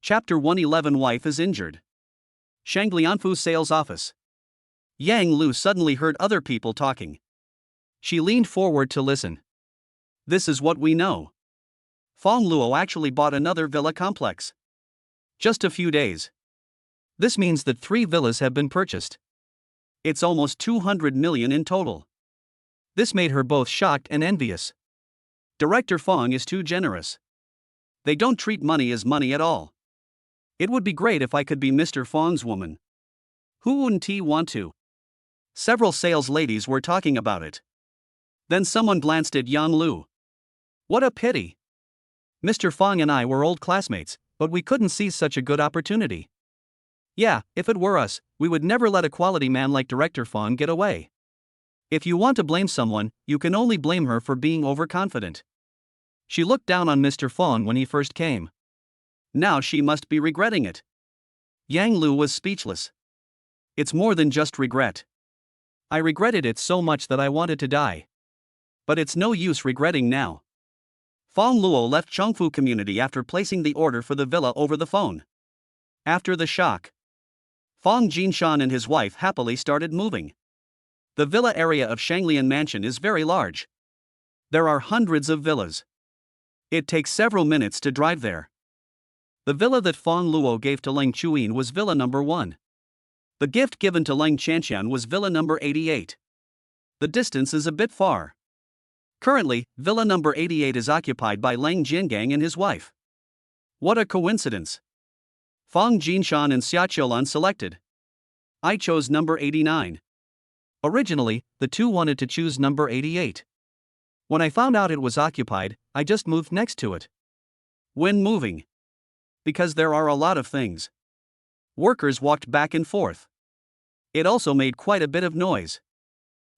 Chapter 111. Wife is injured. Shanglianfu sales office. Yang Lu suddenly heard other people talking. She leaned forward to listen. This is what we know. Fang Luo actually bought another villa complex. Just a few days. This means that 3 villas have been purchased. It's almost 200 million in total. This made her both shocked and envious. Director Fang is too generous. They don't treat money as money at all. It would be great if I could be Mr. Fang's woman. Who wouldn't he want to? Several sales ladies were talking about it. Then someone glanced at Yang Lu. What a pity. Mr. Fang and I were old classmates, but we couldn't seize such a good opportunity. Yeah, if it were us, we would never let a quality man like Director Fang get away. If you want to blame someone, you can only blame her for being overconfident. She looked down on Mr. Fang when he first came. Now she must be regretting it. Yang Lu was speechless. It's more than just regret. I regretted it so much that I wanted to die. But it's no use regretting now. Fang Luo left Chongfu community after placing the order for the villa over the phone. After the shock, Fang Jinshan and his wife happily started moving. The villa area of Shanglian Mansion is very large. There are hundreds of villas. It takes several minutes to drive there. The villa that Fang Luo gave to Leng Chuyin was villa number 1. The gift given to Leng Chanqian was villa number 88. The distance is a bit far. Currently, villa number 88 is occupied by Leng Jiangang and his wife. What a coincidence. Fang Jinshan and Xia Qiulan selected. I chose number 89. Originally, the two wanted to choose number 88. When I found out it was occupied, I just moved next to it. When moving? Because there are a lot of things. Workers walked back and forth. It also made quite a bit of noise.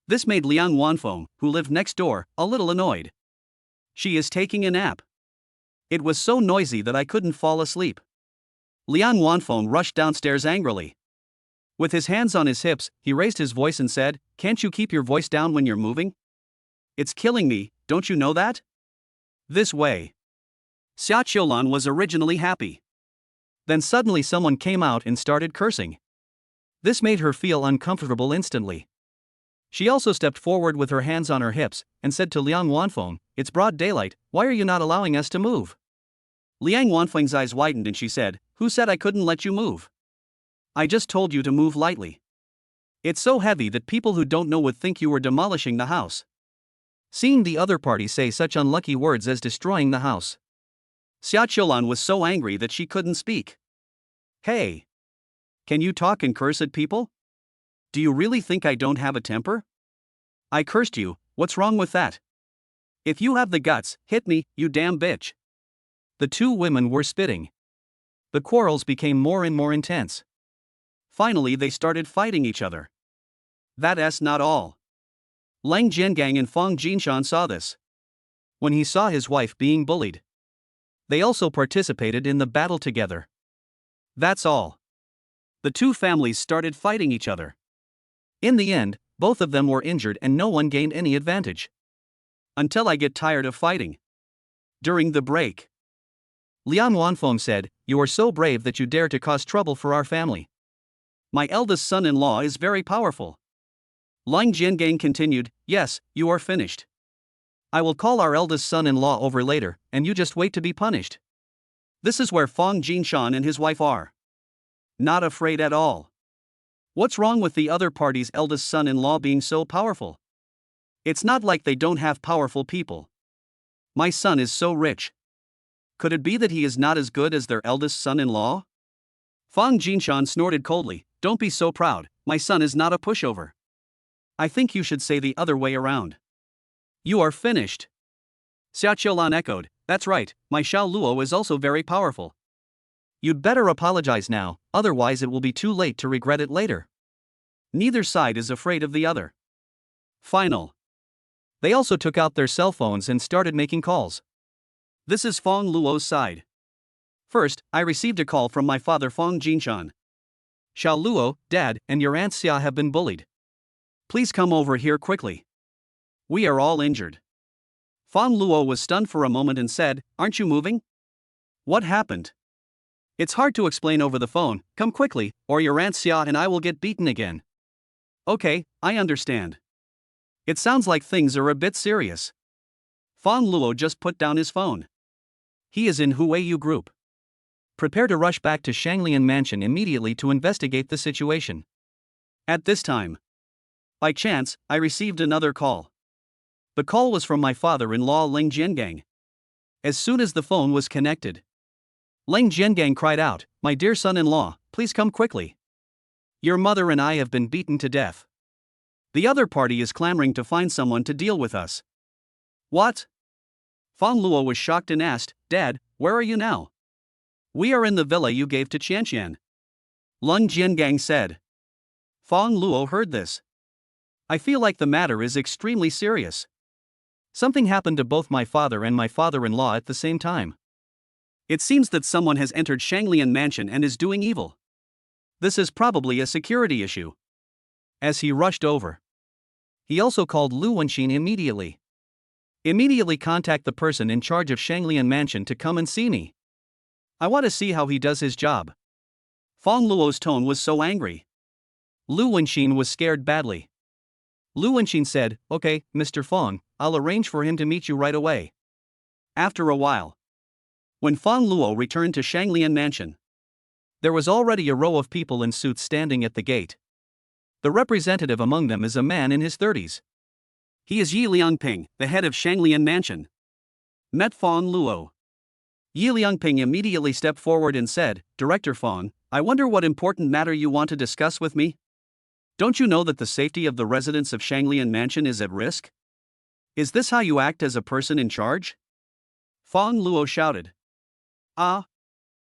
This made Liang Wanfeng, who lived next door, a little annoyed. She is taking a nap. It was so noisy that I couldn't fall asleep. Liang Wanfeng rushed downstairs angrily. With his hands on his hips, he raised his voice and said, "Can't you keep your voice down when you're moving? It's killing me, don't you know that?" This way. Xia Qiulan was originally happy. Then suddenly someone came out and started cursing. This made her feel uncomfortable instantly. She also stepped forward with her hands on her hips and said to Liang Wanfeng, "It's broad daylight, why are you not allowing us to move?" Liang Wanfeng's eyes widened and she said, "Who said I couldn't let you move? I just told you to move lightly. It's so heavy that people who don't know would think you were demolishing the house." Seeing the other party say such unlucky words as destroying the house, Xia Qiulan was so angry that she couldn't speak. Hey! Can you talk and curse at people? Do you really think I don't have a temper? I cursed you, what's wrong with that? If you have the guts, hit me, you damn bitch. The two women were spitting. The quarrels became more and more intense. Finally they started fighting each other. That's not all. Leng Jiangang and Fang Jinshan saw this. When he saw his wife being bullied, they also participated in the battle together. That's all. The two families started fighting each other. In the end, both of them were injured and no one gained any advantage. Until I get tired of fighting. During the break, Liang Wanfeng said, "You are so brave that you dare to cause trouble for our family." My eldest son-in-law is very powerful. Leng Jiangang continued, "Yes, you are finished. I will call our eldest son-in-law over later, and you just wait to be punished." This is where Fang Jinshan and his wife are. Not afraid at all. What's wrong with the other party's eldest son-in-law being so powerful? It's not like they don't have powerful people. My son is so rich. Could it be that he is not as good as their eldest son-in-law? Fang Jinshan snorted coldly, "Don't be so proud, my son is not a pushover. I think you should say the other way around. You are finished." Xia Qiulan echoed, "That's right, my Xiao Luo is also very powerful." You'd better apologize now, otherwise it will be too late to regret it later. Neither side is afraid of the other. Final. They also took out their cell phones and started making calls. This is Fang Luo's side. First, I received a call from my father Fang Jinshan. "Xiao Luo, Dad, and your Aunt Xia have been bullied. Please come over here quickly. We are all injured." Fang Luo was stunned for a moment and said, "Aren't you moving? What happened?" "It's hard to explain over the phone, come quickly, or your Aunt Xia and I will get beaten again." "Okay, I understand. It sounds like things are a bit serious." Fang Luo just put down his phone. He is in Huiyu group. Prepare to rush back to Shanglian Mansion immediately to investigate the situation. At this time, by chance, I received another call. The call was from my father-in-law Ling Jiangang. As soon as the phone was connected, Ling Jiangang cried out, "My dear son-in-law, please come quickly. Your mother and I have been beaten to death. The other party is clamoring to find someone to deal with us." "What?" Fang Luo was shocked and asked, "Dad, where are you now?" "We are in the villa you gave to Qianqian," Ling Jiangang said. Fang Luo heard this. "I feel like the matter is extremely serious. Something happened to both my father and my father-in-law at the same time. It seems that someone has entered Shanglian Mansion and is doing evil. This is probably a security issue." As he rushed over, he also called Lu Wenxin immediately. "Immediately contact the person in charge of Shanglian Mansion to come and see me. I want to see how he does his job." Fang Luo's tone was so angry. Lu Wenxin was scared badly. Lu Wenxin said, "Okay, Mr. Fang, I'll arrange for him to meet you right away." After a while, when Fang Luo returned to Shanglian Mansion, there was already a row of people in suits standing at the gate. The representative among them is a man in his 30s. He is Yi Liangping, the head of Shanglian Mansion. Met Fang Luo. Yi Liangping immediately stepped forward and said, "Director Fang, I wonder what important matter you want to discuss with me? Don't you know that the safety of the residents of Shanglian Mansion is at risk? Is this how you act as a person in charge?" Fang Luo shouted. "Ah."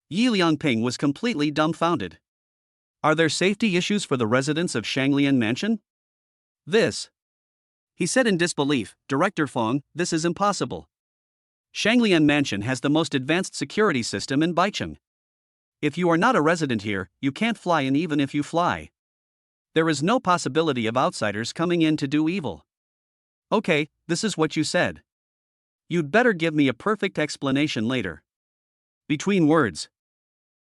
Yi Liangping was completely dumbfounded. "Are there safety issues for the residents of Shanglian Mansion?" "This," he said in disbelief, "Director Fang, this is impossible. Shanglian Mansion has the most advanced security system in Baicheng. If you are not a resident here, you can't fly in even if you fly. There is no possibility of outsiders coming in to do evil." "Okay, this is what you said. You'd better give me a perfect explanation later." Between words,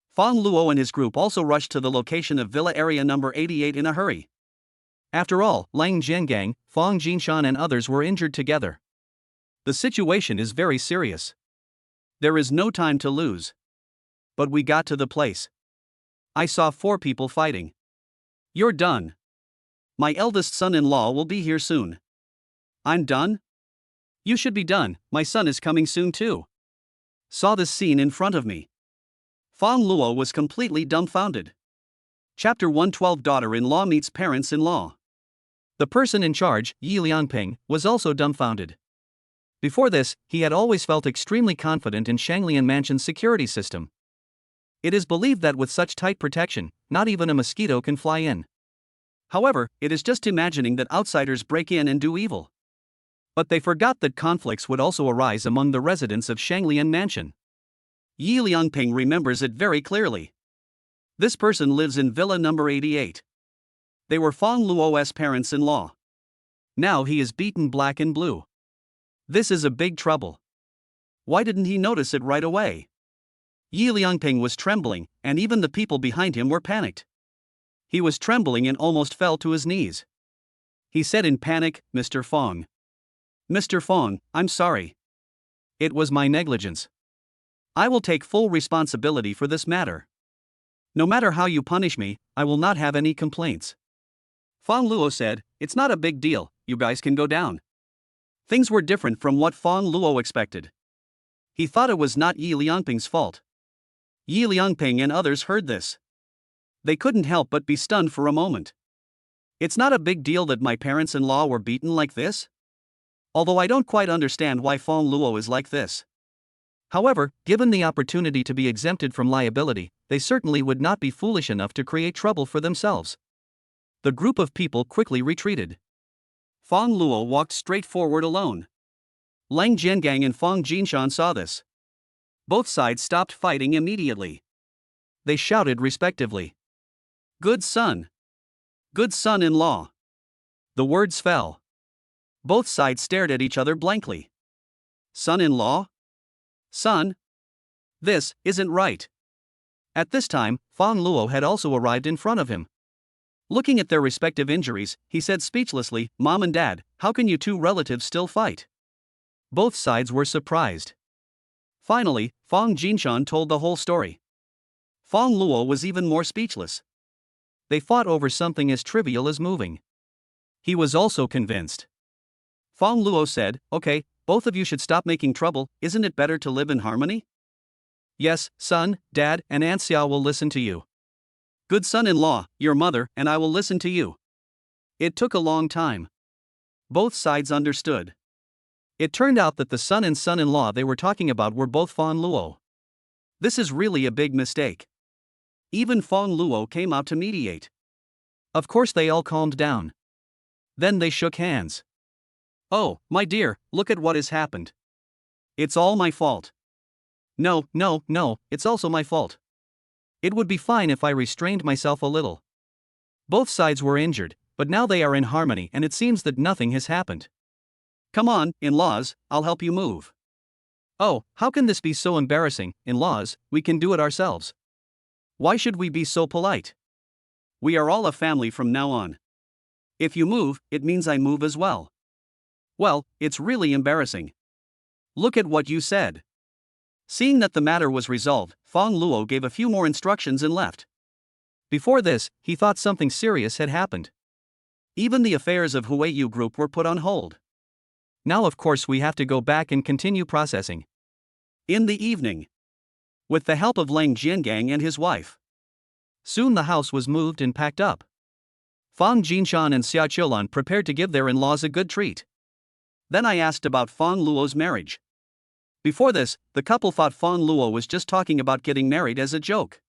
Fang Luo and his group also rushed to the location of Villa Area number 88 in a hurry. After all, Ling Jiangang, Fang Jinshan and others were injured together. The situation is very serious. There is no time to lose. But we got to the place. I saw 4 people fighting. "You're done. My eldest son-in-law will be here soon." "I'm done? You should be done, my son is coming soon too." Saw this scene in front of me. Fang Luo was completely dumbfounded. Chapter 112 Daughter-in-law meets parents-in-law. The person in charge, Yi Liangping, was also dumbfounded. Before this, he had always felt extremely confident in Shanglian Mansion's security system. It is believed that with such tight protection, not even a mosquito can fly in. However, it is just imagining that outsiders break in and do evil. But they forgot that conflicts would also arise among the residents of Shanglian Mansion. Yi Liangping remembers it very clearly. This person lives in Villa number 88. They were Fang Luo's parents-in-law. Now he is beaten black and blue. This is a big trouble. Why didn't he notice it right away? Yi Liangping was trembling, and even the people behind him were panicked. He was trembling and almost fell to his knees. He said in panic, "Mr. Fang. Mr. Fang, I'm sorry. It was my negligence. I will take full responsibility for this matter. No matter how you punish me, I will not have any complaints." Fang Luo said, "It's not a big deal, you guys can go down." Things were different from what Fang Luo expected. He thought it was not Yi Liangping's fault. Yi Liangping and others heard this. They couldn't help but be stunned for a moment. It's not a big deal that my parents-in-law were beaten like this? Although I don't quite understand why Fang Luo is like this. However, given the opportunity to be exempted from liability, they certainly would not be foolish enough to create trouble for themselves. The group of people quickly retreated. Fang Luo walked straight forward alone. Ling Jiangang and Fang Jinshan saw this. Both sides stopped fighting immediately. They shouted respectively, "Good son! Good son-in-law!" The words fell. Both sides stared at each other blankly. Son-in-law? Son? This isn't right. At this time, Fang Luo had also arrived in front of him. Looking at their respective injuries, he said speechlessly, "Mom and Dad, how can you two relatives still fight?" Both sides were surprised. Finally, Fang Jinshan told the whole story. Fang Luo was even more speechless. They fought over something as trivial as moving. He was also convinced. Fang Luo said, okay, both of you should stop making trouble, isn't it better to live in harmony? Yes, son, dad, and Aunt Xiao will listen to you. Good son-in-law, your mother, and I will listen to you. It took a long time. Both sides understood. It turned out that the son and son-in-law they were talking about were both Fang Luo. This is really a big mistake. Even Fang Luo came out to mediate. Of course they all calmed down. Then they shook hands. Oh, my dear, look at what has happened. It's all my fault. No, it's also my fault. It would be fine if I restrained myself a little. Both sides were injured, but now they are in harmony and it seems that nothing has happened. Come on, in-laws, I'll help you move. Oh, how can this be so embarrassing, in-laws, we can do it ourselves. Why should we be so polite? We are all a family from now on. If you move, it means I move as well. Well, it's really embarrassing. Look at what you said. Seeing that the matter was resolved, Fang Luo gave a few more instructions and left. Before this, he thought something serious had happened. Even the affairs of Huiyu Group were put on hold. Now of course we have to go back and continue processing. In the evening. With the help of Lang Jiangang and his wife. Soon the house was moved and packed up. Fang Jinshan and Xia Qiulan prepared to give their in-laws a good treat. Then I asked about Fang Luo's marriage. Before this, the couple thought Fang Luo was just talking about getting married as a joke.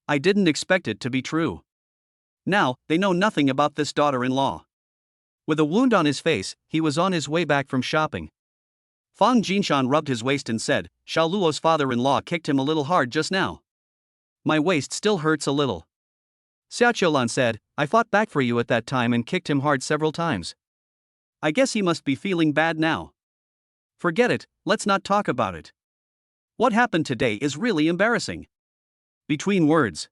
I didn't expect it to be true. Now, they know nothing about this daughter-in-law. With a wound on his face, he was on his way back from shopping. Fang Jinshan rubbed his waist and said, Xiao Luo's father-in-law kicked him a little hard just now. My waist still hurts a little. Xia Qiulan said, I fought back for you at that time and kicked him hard several times. I guess he must be feeling bad now. Forget it, let's not talk about it. What happened today is really embarrassing. Between words.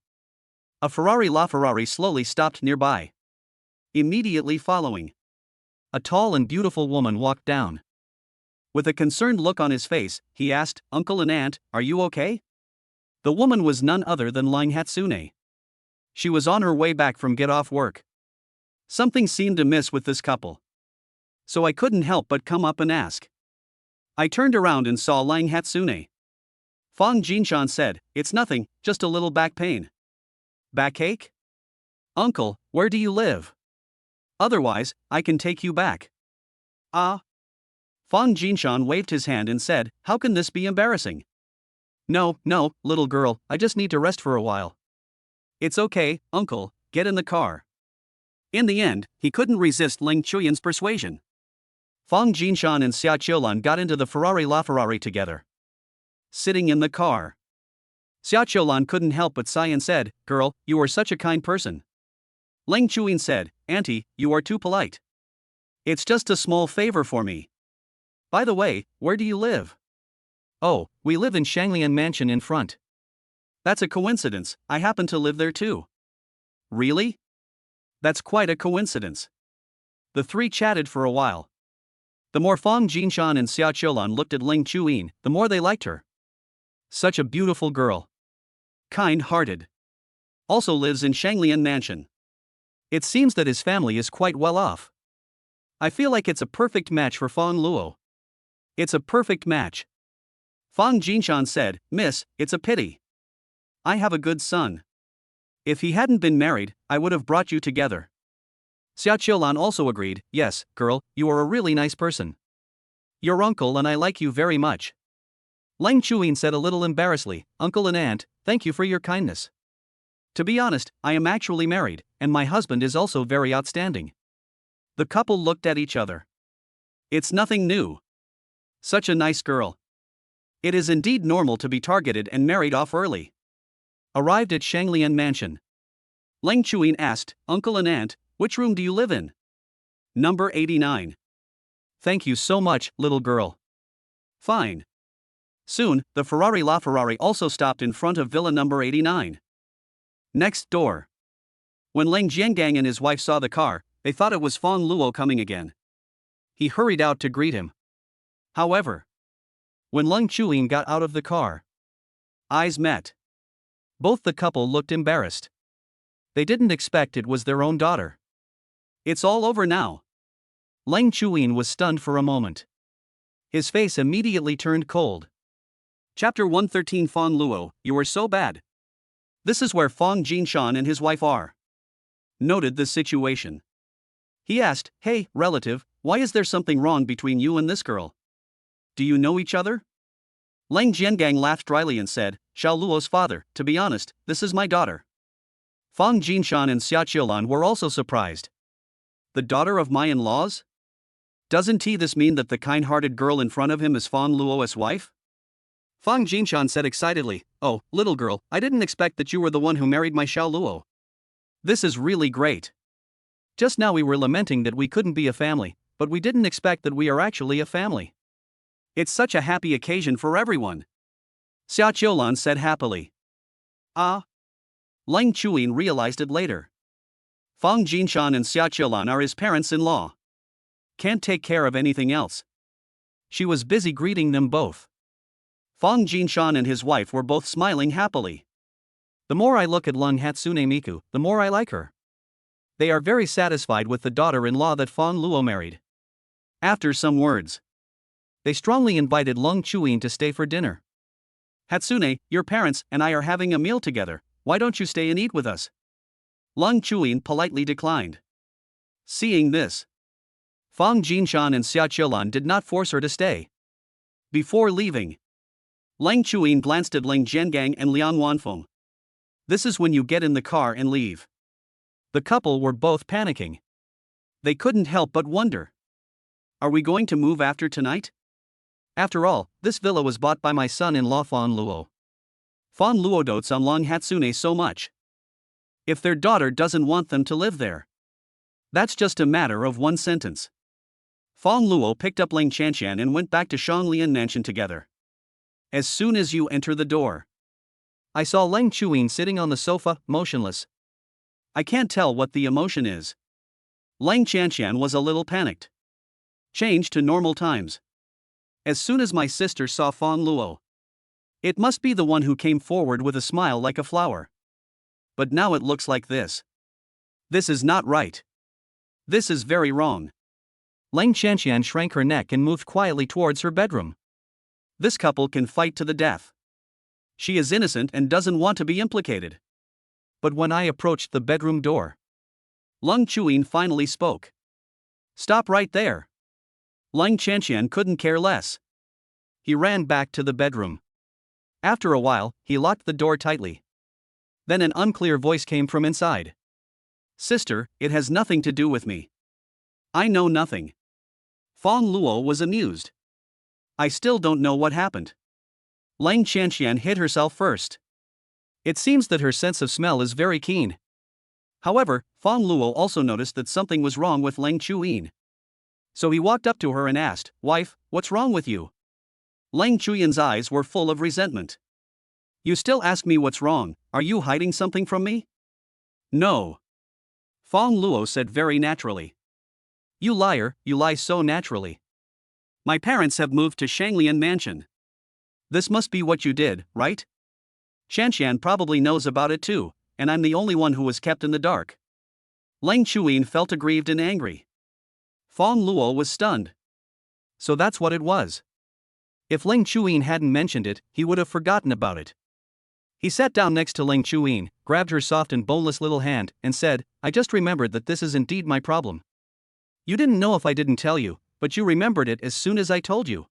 A LaFerrari slowly stopped nearby. Immediately following. A tall and beautiful woman walked down. With a concerned look on his face, he asked, Uncle and Aunt, are you okay? The woman was none other than Lang Hatsune. She was on her way back from get-off work. Something seemed amiss with this couple. So I couldn't help but come up and ask. I turned around and saw Lang Hatsune. Fang Jinshan said, it's nothing, just a little back pain. Backache? Uncle, where do you live? Otherwise, I can take you back. Ah. Fang Jinshan waved his hand and said, how can this be embarrassing? No, little girl, I just need to rest for a while. It's okay, uncle, get in the car. In the end, he couldn't resist Ling Chuyan's persuasion. Fang Jinshan and Xia Qiulan got into the LaFerrari together. Sitting in the car. Xia Qiulan couldn't help but sigh and said, girl, you are such a kind person. Ling Chuyan said, Auntie, you are too polite. It's just a small favor for me. By the way, where do you live? Oh, we live in Shanglian Mansion in front. That's a coincidence, I happen to live there too. Really? That's quite a coincidence. The three chatted for a while. The more Fang Jinshan and Xia Qiulan looked at Ling Chuyin, the more they liked her. Such a beautiful girl. Kind-hearted. Also lives in Shanglian Mansion. It seems that his family is quite well off. I feel like it's a perfect match for Fang Luo. It's a perfect match. Fang Jinshan said, Miss, it's a pity. I have a good son. If he hadn't been married, I would have brought you together. Xia Qiulan also agreed, yes, girl, you are a really nice person. Your uncle and I like you very much. Lang Chuyin said a little embarrassedly, Uncle and Aunt, thank you for your kindness. To be honest, I am actually married, and my husband is also very outstanding. The couple looked at each other. It's nothing new. Such a nice girl. It is indeed normal to be targeted and married off early. Arrived at Shanglian Mansion. Lang Chuyin asked, Uncle and Aunt, which room do you live in? Number 89. Thank you so much, little girl. Fine. Soon, the LaFerrari also stopped in front of villa number 89. Next door. When Lang Jiangang and his wife saw the car, they thought it was Fang Luo coming again. He hurried out to greet him. However, when Lang Chuyin got out of the car, eyes met. Both the couple looked embarrassed. They didn't expect it was their own daughter. It's all over now. Leng Chuyin was stunned for a moment. His face immediately turned cold. Chapter 113 Fang Luo, you are so bad. This is where Fang Jinshan and his wife are. Noted the situation. He asked, "Hey, relative, why is there something wrong between you and this girl? Do you know each other?" Leng Jiangang laughed dryly and said, "Xiao Luo's father, to be honest, this is my daughter." Fang Jinshan and Xia Qiulan were also surprised. The daughter of my in-laws? Doesn't this mean that the kind-hearted girl in front of him is Fang Luo's wife? Fang Jinshan said excitedly, "Oh, little girl, I didn't expect that you were the one who married my Xiao Luo. This is really great. Just now we were lamenting that we couldn't be a family, but we didn't expect that we are actually a family. It's such a happy occasion for everyone." Xia Qiulan said happily. Ah. Leng Chuyin realized it later. Fang Jinshan and Xia Qiulan are his parents-in-law. Can't take care of anything else. She was busy greeting them both. Fang Jinshan and his wife were both smiling happily. The more I look at Leng Hatsune Miku, the more I like her. They are very satisfied with the daughter-in-law that Fang Luo married. After some words, they strongly invited Leng Chuyin to stay for dinner. "Hatsune, your parents and I are having a meal together, why don't you stay and eat with us?" Leng Chuyin politely declined. Seeing this, Fang Jinshan and Xia Qiulan did not force her to stay. Before leaving, Leng Chuyin glanced at Leng Jiangang and Liang Wanfeng. "This is when you get in the car and leave." The couple were both panicking. They couldn't help but wonder. Are we going to move after tonight? After all, this villa was bought by my son-in-law Fang Luo. Fang Luo dotes on Leng Hatsune so much. If their daughter doesn't want them to live there, that's just a matter of one sentence. Fang Luo picked up Leng Chanxian and went back to Shanglian Mansion together. As soon as you enter the door, I saw Leng Chuyin sitting on the sofa, motionless. I can't tell what the emotion is. Leng Chanxian was a little panicked. Change to normal times. As soon as my sister saw Fang Luo, it must be the one who came forward with a smile like a flower. But now it looks like this. This is not right. This is very wrong. Leng Chanxian shrank her neck and moved quietly towards her bedroom. This couple can fight to the death. She is innocent and doesn't want to be implicated. But when I approached the bedroom door, Leng Chuyin finally spoke. "Stop right there." Leng Chanxian couldn't care less. He ran back to the bedroom. After a while, he locked the door tightly. Then an unclear voice came from inside. "Sister, it has nothing to do with me. I know nothing." Fang Luo was amused. "I still don't know what happened." Leng Chanxian hit herself first. It seems that her sense of smell is very keen. However, Fang Luo also noticed that something was wrong with Leng Chuyin. So he walked up to her and asked, "Wife, what's wrong with you?" Leng Chuyin's eyes were full of resentment. "You still ask me what's wrong, are you hiding something from me?" "No." Fang Luo said very naturally. "You liar, you lie so naturally. My parents have moved to Shanglian Mansion. This must be what you did, right? Shanshan probably knows about it too, and I'm the only one who was kept in the dark." Leng Chuyin felt aggrieved and angry. Fang Luo was stunned. So that's what it was. If Leng Chuyin hadn't mentioned it, he would have forgotten about it. He sat down next to Leng Chuyin, grabbed her soft and boneless little hand, and said, "I just remembered that this is indeed my problem. You didn't know if I didn't tell you, but you remembered it as soon as I told you.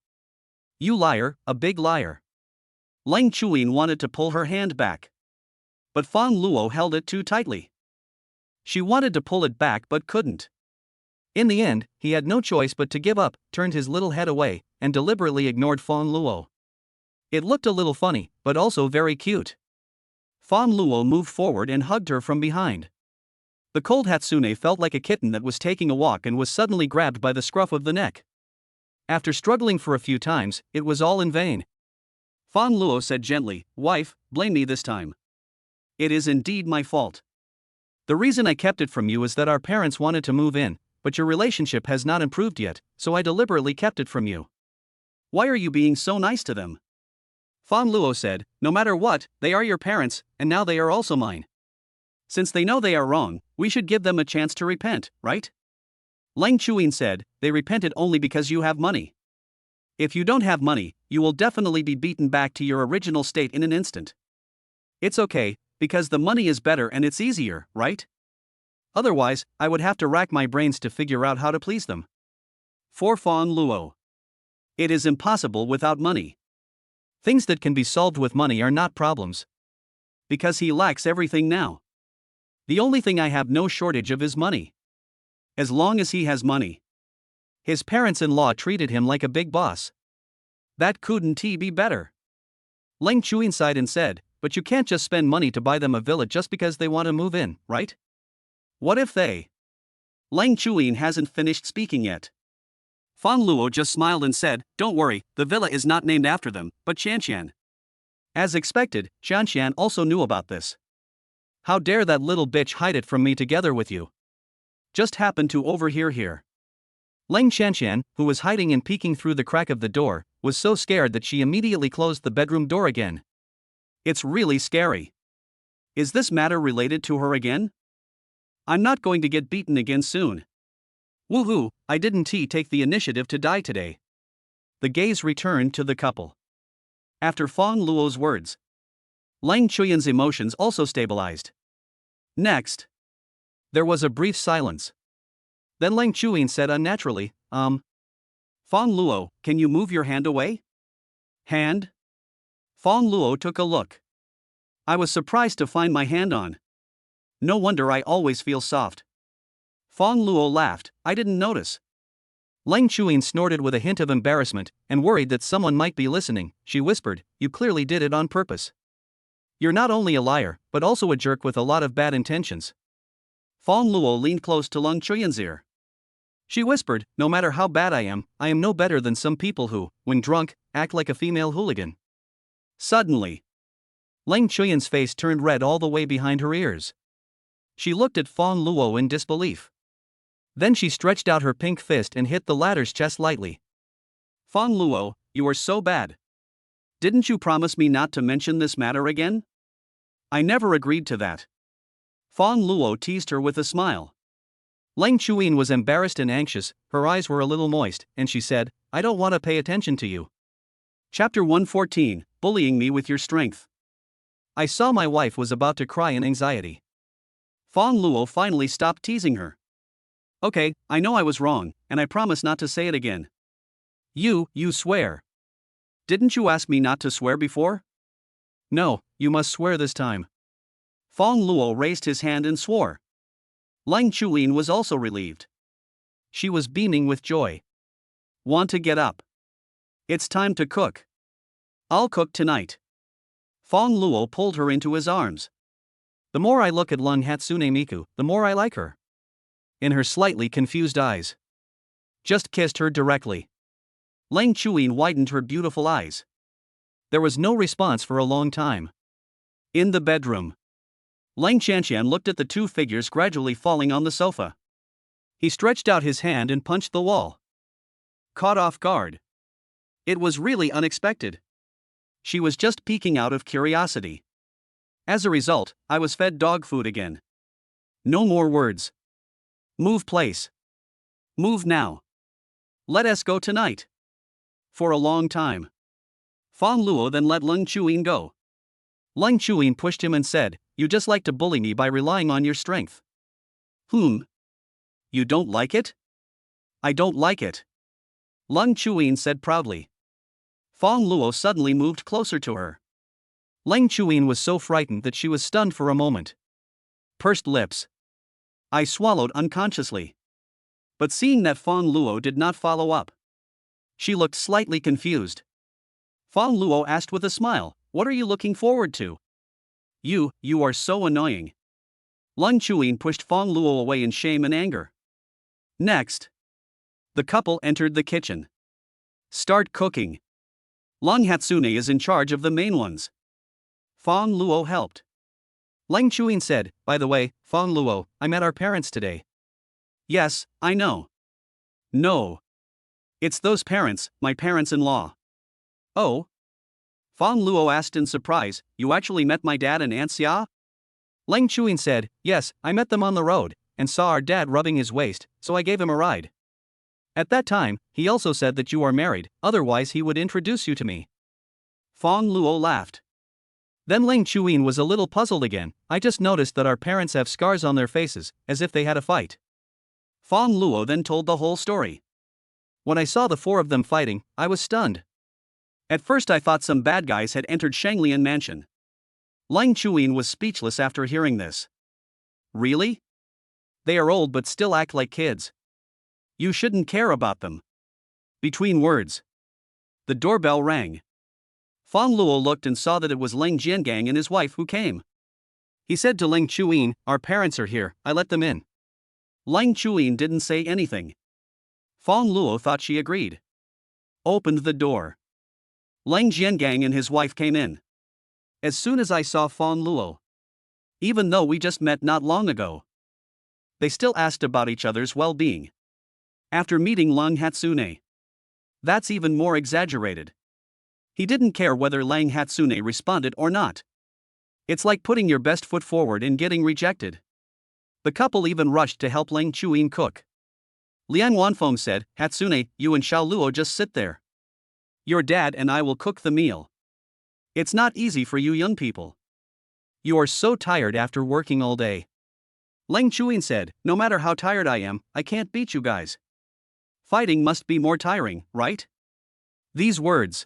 You liar, a big liar." Leng Chuyin wanted to pull her hand back. But Fang Luo held it too tightly. She wanted to pull it back but couldn't. In the end, he had no choice but to give up, turned his little head away, and deliberately ignored Fang Luo. It looked a little funny, but also very cute. Fang Luo moved forward and hugged her from behind. The cold Hatsune felt like a kitten that was taking a walk and was suddenly grabbed by the scruff of the neck. After struggling for a few times, it was all in vain. Fang Luo said gently, "Wife, blame me this time. It is indeed my fault. The reason I kept it from you is that our parents wanted to move in, but your relationship has not improved yet, so I deliberately kept it from you. Why are you being so nice to them?" Fang Luo said, "No matter what, they are your parents, and now they are also mine. Since they know they are wrong, we should give them a chance to repent, right?" Lang Chuyin said, they repented only because you have money. If you don't have money, you will definitely be beaten back to your original state in an instant. It's okay, because the money is better and it's easier, right? Otherwise, I would have to rack my brains to figure out how to please them. For Fang Luo, it is impossible without money. Things that can be solved with money are not problems. Because he lacks everything now. The only thing I have no shortage of is money. As long as he has money. His parents-in-law treated him like a big boss. That couldn't be better. Lang Chuyin sighed and said, but you can't just spend money to buy them a villa just because they want to move in, right? What if they? Lang Chuyin hasn't finished speaking yet. Fang Luo just smiled and said, don't worry, the villa is not named after them, but Qianqian. As expected, Qianqian also knew about this. How dare that little bitch hide it from me together with you? Just happened to overhear here. Lang Qianqian, who was hiding and peeking through the crack of the door, was so scared that she immediately closed the bedroom door again. It's really scary. Is this matter related to her again? I'm not going to get beaten again soon. Woohoo, I didn't take the initiative to die today. The gaze returned to the couple. After Fang Luo's words, Lang Chuyin's emotions also stabilized. Next, there was a brief silence. Then Lang Chuyin said unnaturally, Fang Luo, can you move your hand away? Hand? Fang Luo took a look. I was surprised to find my hand on. No wonder I always feel soft. Fang Luo laughed, I didn't notice. Lang Chuyin snorted with a hint of embarrassment, and worried that someone might be listening. She whispered, you clearly did it on purpose. You're not only a liar, but also a jerk with a lot of bad intentions. Fang Luo leaned close to Lang Chuyin's ear. She whispered, no matter how bad I am no better than some people who, when drunk, act like a female hooligan. Suddenly, Lang Chuyin's face turned red all the way behind her ears. She looked at Fang Luo in disbelief. Then she stretched out her pink fist and hit the latter's chest lightly. Fang Luo, you are so bad. Didn't you promise me not to mention this matter again? I never agreed to that. Fang Luo teased her with a smile. Lang Chuyin was embarrassed and anxious, her eyes were a little moist, and she said, I don't want to pay attention to you. Chapter 114, Bullying Me with Your Strength. I saw my wife was about to cry in anxiety. Fang Luo finally stopped teasing her. Okay, I know I was wrong, and I promise not to say it again. You swear. Didn't you ask me not to swear before? No, you must swear this time. Fang Luo raised his hand and swore. Lang Chuyin was also relieved. She was beaming with joy. Want to get up? It's time to cook. I'll cook tonight. Fang Luo pulled her into his arms. The more I look at Lung Hatsune Miku, the more I like her. In her slightly confused eyes. Just kissed her directly. Lang Chuyin widened her beautiful eyes. There was no response for a long time. In the bedroom, Lang Qianqian looked at the two figures gradually falling on the sofa. He stretched out his hand and punched the wall. Caught off guard. It was really unexpected. She was just peeking out of curiosity. As a result, I was fed dog food again. No more words. Move place. Move now. Let us go tonight. For a long time. Fang Luo then let Lang Chuyin go. Lang Chuyin pushed him and said, you just like to bully me by relying on your strength. You don't like it? I don't like it. Lang Chuyin said proudly. Fang Luo suddenly moved closer to her. Lang Chuyin was so frightened that she was stunned for a moment. Pursed lips. I swallowed unconsciously. But seeing that Fang Luo did not follow up, she looked slightly confused. Fang Luo asked with a smile, what are you looking forward to? You are so annoying. Lang Chuyin pushed Fang Luo away in shame and anger. Next, the couple entered the kitchen. Start cooking. Lang Hatsune is in charge of the main ones. Fang Luo helped. Lang Chuyin said, by the way, Fang Luo, I met our parents today. Yes, I know. No. It's those parents, my parents-in-law. Oh? Fang Luo asked in surprise, you actually met my dad and Aunt Xia? Lang Chuyin said, yes, I met them on the road, and saw our dad rubbing his waist, so I gave him a ride. At that time, he also said that you are married, otherwise he would introduce you to me. Fang Luo laughed. Then Ling Chuyin was a little puzzled again. I just noticed that our parents have scars on their faces, as if they had a fight. Fang Luo then told the whole story. When I saw the four of them fighting, I was stunned. At first I thought some bad guys had entered Shanglian Mansion. Ling Chuyin was speechless after hearing this. Really? They are old but still act like kids. You shouldn't care about them. Between words, the doorbell rang. Fang Luo looked and saw that it was Ling Jiangang and his wife who came. He said to Ling Chuyin, "Our parents are here, I let them in." Ling Chuyin didn't say anything. Fang Luo thought she agreed. Opened the door. Ling Jiangang and his wife came in. As soon as I saw Fang Luo, even though we just met not long ago, they still asked about each other's well-being. After meeting Lang Hatsune, that's even more exaggerated. He didn't care whether Lang Hatsune responded or not. It's like putting your best foot forward and getting rejected. The couple even rushed to help Ling Chuyin cook. Liang Wanfeng said, "Hatsune, you and Xiao Luo just sit there. Your dad and I will cook the meal. It's not easy for you young people. You are so tired after working all day." Ling Chuyin said, "No matter how tired I am, I can't beat you guys. Fighting must be more tiring, right?" These words.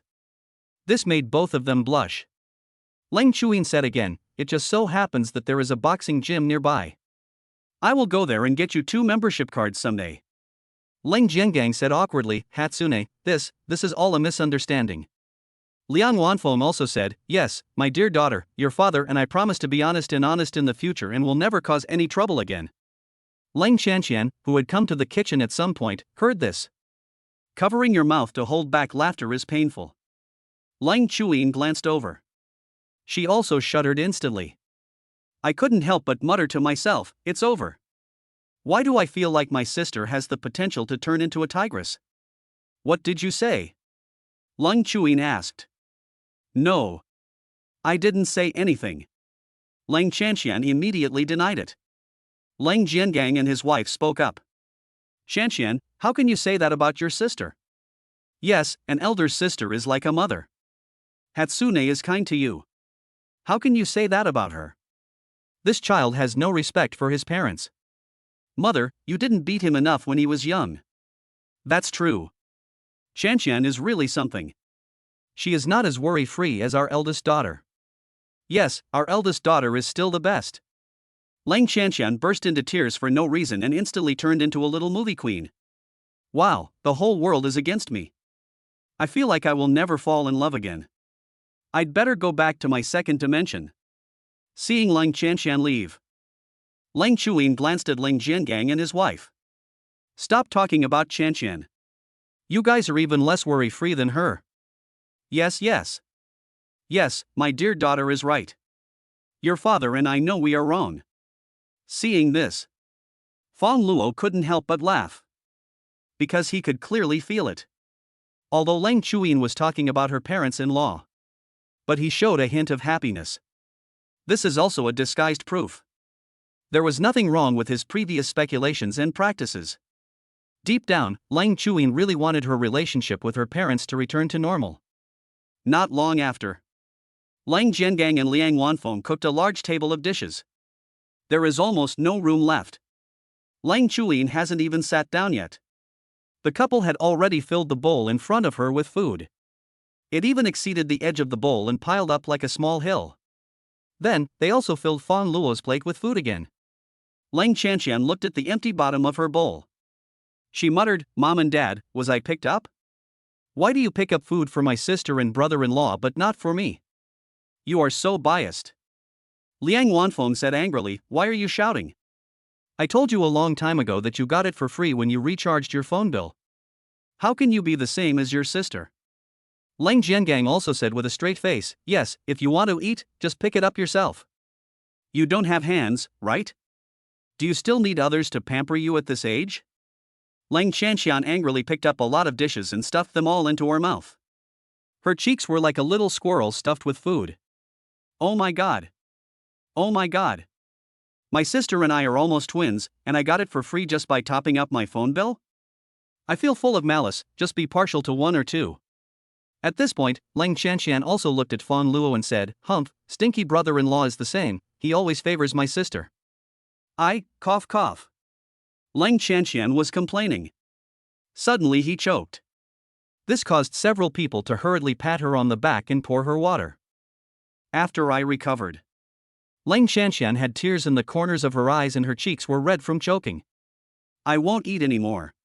This made both of them blush. Ling Chuyin said again, "It just so happens that there is a boxing gym nearby. I will go there and get you 2 membership cards someday." Ling Jiangang said awkwardly, "Hatsune, this is all a misunderstanding." Liang Wanfeng also said, "Yes, my dear daughter, your father and I promise to be honest in the future and will never cause any trouble again." Leng Chanqian, who had come to the kitchen at some point, heard this. Covering your mouth to hold back laughter is painful. Ling Chuyin glanced over. She also shuddered instantly. I couldn't help but mutter to myself, "It's over. Why do I feel like my sister has the potential to turn into a tigress?" "What did you say?" Ling Chuyin asked. "No. I didn't say anything." Leng Chanqian immediately denied it. Leng Jiangang and his wife spoke up. "Chanqian, how can you say that about your sister? Yes, an elder sister is like a mother. Hatsune is kind to you. How can you say that about her? This child has no respect for his parents." "Mother, you didn't beat him enough when he was young." "That's true. Chanqian is really something. She is not as worry-free as our eldest daughter." "Yes, our eldest daughter is still the best." Leng Chanqian burst into tears for no reason and instantly turned into a little movie queen. Wow, the whole world is against me. I feel like I will never fall in love again. I'd better go back to my second dimension. Seeing Leng Chanqian leave, Leng Chuyin glanced at Ling Jiangang and his wife. "Stop talking about Chanqian. You guys are even less worry-free than her." Yes, my dear daughter is right. Your father and I know we are wrong." Seeing this, Fang Luo couldn't help but laugh. Because he could clearly feel it. Although Leng Chuyin was talking about her parents-in-law, but he showed a hint of happiness. This is also a disguised proof. There was nothing wrong with his previous speculations and practices. Deep down, Leng Chuyin really wanted her relationship with her parents to return to normal. Not long after, Leng Jiangang and Liang Wanfeng cooked a large table of dishes. There is almost no room left. Leng Chuyin hasn't even sat down yet. The couple had already filled the bowl in front of her with food. It even exceeded the edge of the bowl and piled up like a small hill. Then, they also filled Fang Luo's plate with food again. Leng Chanqian looked at the empty bottom of her bowl. She muttered, "Mom and Dad, was I picked up? Why do you pick up food for my sister and brother-in-law but not for me? You are so biased." Liang Wanfeng said angrily, "Why are you shouting? I told you a long time ago that you got it for free when you recharged your phone bill. How can you be the same as your sister?" Leng Jiangang also said with a straight face, "Yes, if you want to eat, just pick it up yourself. You don't have hands, right? Do you still need others to pamper you at this age?" Leng Chanqian angrily picked up a lot of dishes and stuffed them all into her mouth. Her cheeks were like a little squirrel stuffed with food. Oh my god! Oh my god! My sister and I are almost twins, and I got it for free just by topping up my phone bill? I feel full of malice, just be partial to one or two. At this point, Lang Chanshan also looked at Fang Luo and said, Humph, stinky brother-in-law is the same, he always favors my sister. Cough cough. Lang Chanshan was complaining. Suddenly he choked. This caused several people to hurriedly pat her on the back and pour her water. After I recovered, Lang Chanshan had tears in the corners of her eyes and her cheeks were red from choking. I won't eat anymore.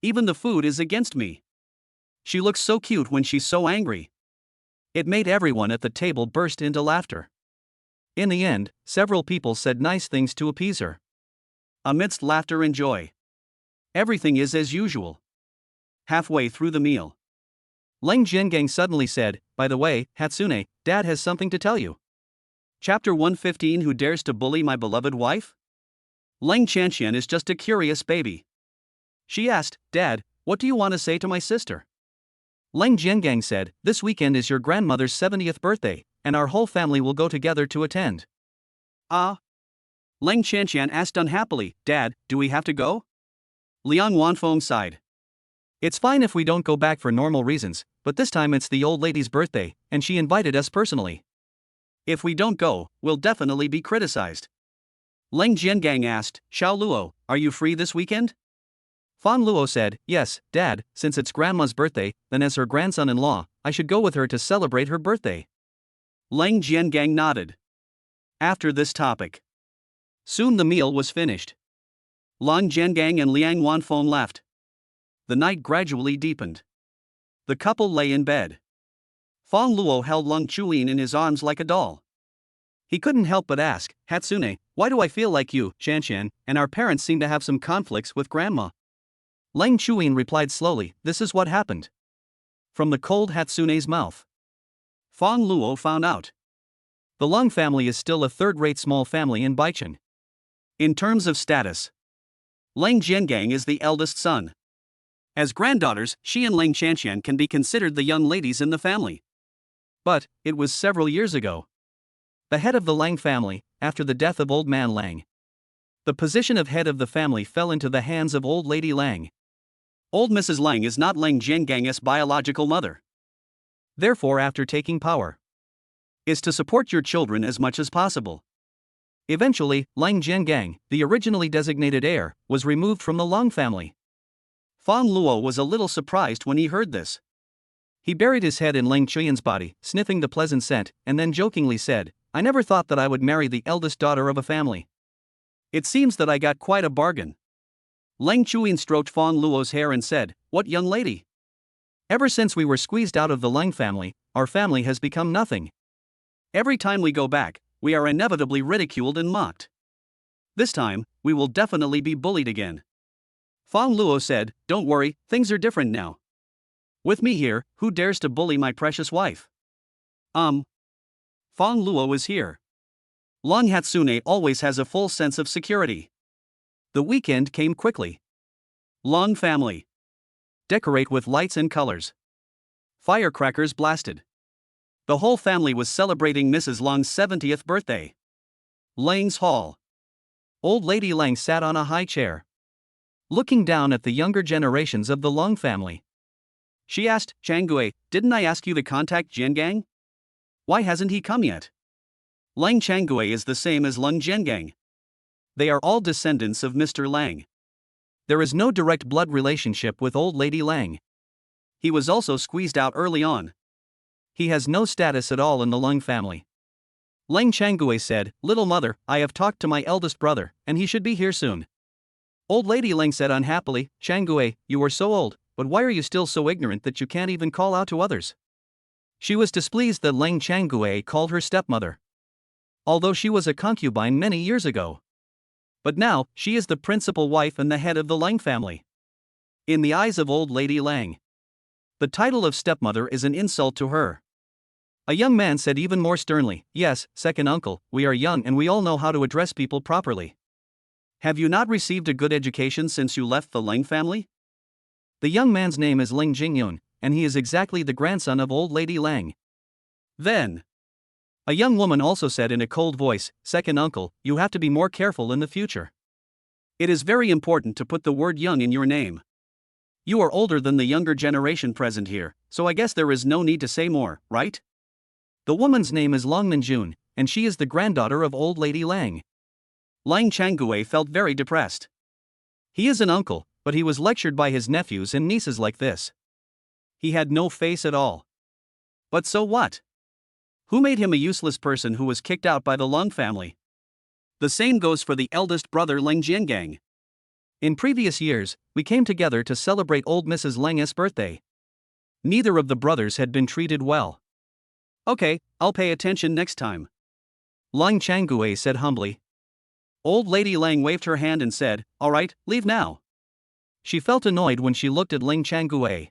Even the food is against me. She looks so cute when she's so angry. It made everyone at the table burst into laughter. In the end, several people said nice things to appease her. Amidst laughter and joy, everything is as usual. Halfway through the meal, Lang Jiangang suddenly said, by the way, Hatsune, Dad has something to tell you. Chapter 115 Who dares to bully my beloved wife? Lang Chanshan is just a curious baby. She asked, Dad, what do you want to say to my sister? Lang Jiangang said, this weekend is your grandmother's 70th birthday, and our whole family will go together to attend. Ah? Lang Chanshan asked unhappily, Dad, do we have to go? Liang Wanfeng sighed. It's fine if we don't go back for normal reasons, but this time it's the old lady's birthday, and she invited us personally. If we don't go, we'll definitely be criticized. Lang Jiangang asked, Xiao Luo, are you free this weekend? Fan Luo said, yes, Dad, since it's grandma's birthday, then as her grandson-in-law, I should go with her to celebrate her birthday. Lang Jiangang nodded. After this topic, soon the meal was finished. Lang Jiangang and Liang Wanfeng left. The night gradually deepened. The couple lay in bed. Fang Luo held Lung Chuyin in his arms like a doll. He couldn't help but ask, Hatsune, why do I feel like you, Shanshan, and our parents seem to have some conflicts with grandma? Lang Chuyin replied slowly, this is what happened. From the cold Hatsune's mouth. Fang Luo found out. The Lung family is still a third-rate small family in Baichen. In terms of status, Lang Jiangang is the eldest son. As granddaughters, she and Lang Chanshan can be considered the young ladies in the family. But, it was several years ago. The head of the Lang family, after the death of old man Lang. The position of head of the family fell into the hands of old lady Lang. Old Mrs. Lang is not Lang Jiangang's biological mother. Therefore, after taking power, is to support your children as much as possible. Eventually, Lang Jiangang, the originally designated heir, was removed from the Lang family. Fang Luo was a little surprised when he heard this. He buried his head in Lang Chuyin's body, sniffing the pleasant scent, and then jokingly said, I never thought that I would marry the eldest daughter of a family. It seems that I got quite a bargain. Lang Chuyin stroked Fang Luo's hair and said, What young lady? Ever since we were squeezed out of the Lang family, our family has become nothing. Every time we go back, we are inevitably ridiculed and mocked. This time, we will definitely be bullied again. Fang Luo said, Don't worry, things are different now. With me here, who dares to bully my precious wife? Fang Luo is here. Lang Hatsune always has a full sense of security. The weekend came quickly. Lang family. Decorate with lights and colors. Firecrackers blasted. The whole family was celebrating Mrs. Lang's 70th birthday. Lang's hall. Old Lady Lang sat on a high chair, looking down at the younger generations of the Lang family. She asked, Changgui, didn't I ask you to contact Jiangang? Why hasn't he come yet? Lang Changgui is the same as Lang Jiangang. They are all descendants of Mr. Lang. There is no direct blood relationship with old Lady Lang. He was also squeezed out early on. He has no status at all in the Lang family. Lang Changgui said, Little mother, I have talked to my eldest brother, and he should be here soon. Old Lady Lang said unhappily, Changgui, you are so old, but why are you still so ignorant that you can't even call out to others? She was displeased that Lang Changgui called her stepmother, although she was a concubine many years ago. But now, she is the principal wife and the head of the Lang family. In the eyes of old Lady Lang, the title of stepmother is an insult to her. A young man said even more sternly, Yes, second uncle, we are young and we all know how to address people properly. Have you not received a good education since you left the Lang family? The young man's name is Ling Jingyun, and he is exactly the grandson of old Lady Lang. Then, A young woman also said in a cold voice, "Second uncle, you have to be more careful in the future. It is very important to put the word young in your name. You are older than the younger generation present here, so I guess there is no need to say more, right?" The woman's name is Long Minjun, and she is the granddaughter of Old Lady Lang. Lang Changue felt very depressed. He is an uncle, but he was lectured by his nephews and nieces like this. He had no face at all. But so what? Who made him a useless person who was kicked out by the Long family? The same goes for the eldest brother Lang Jiangang. In previous years, we came together to celebrate old Mrs. Lang's birthday. Neither of the brothers had been treated well. Okay, I'll pay attention next time, Lang Changue said humbly. Old Lady Lang waved her hand and said, "All right, leave now." She felt annoyed when she looked at Lang Changue.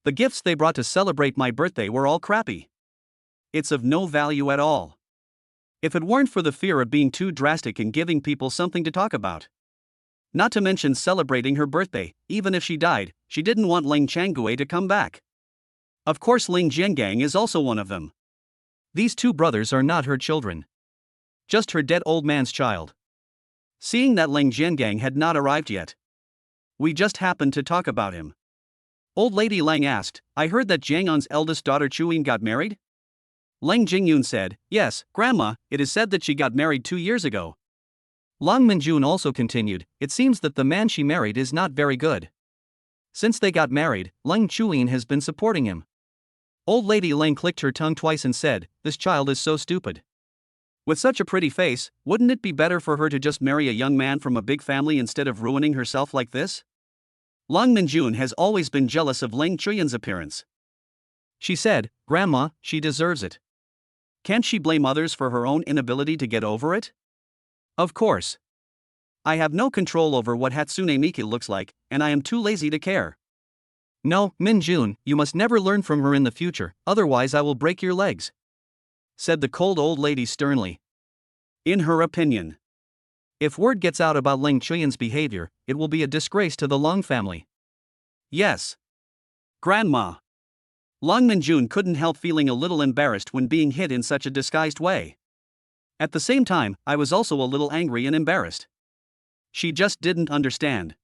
The gifts they brought to celebrate my birthday were all crappy. It's of no value at all. If it weren't for the fear of being too drastic in giving people something to talk about. Not to mention celebrating her birthday, even if she died, she didn't want Lang Changue to come back. Of course Ling Jiangang is also one of them. These two brothers are not her children. Just her dead old man's child. Seeing that Ling Jiangang had not arrived yet, we just happened to talk about him. Old Lady Lang asked, "I heard that Jiang An's eldest daughter Chuyin got married?" Lang Jingyun said, "Yes, Grandma, it is said that she got married 2 years ago." Lang Minjun also continued, "It seems that the man she married is not very good. Since they got married, Lang Chuyin has been supporting him." Old Lady Lang clicked her tongue twice and said, "This child is so stupid. With such a pretty face, wouldn't it be better for her to just marry a young man from a big family instead of ruining herself like this?" Lang Minjun has always been jealous of Lang Chuyin's appearance. She said, "Grandma, she deserves it." Can't she blame others for her own inability to get over it? Of course. I have no control over what Hatsune Miki looks like, and I am too lazy to care. "No, Minjun, you must never learn from her in the future, otherwise I will break your legs," said the cold old lady sternly. In her opinion, if word gets out about Ling Chuyin's behavior, it will be a disgrace to the Long family. Yes. Grandma. Lang Minjun couldn't help feeling a little embarrassed when being hit in such a disguised way. At the same time, I was also a little angry and embarrassed. She just didn't understand.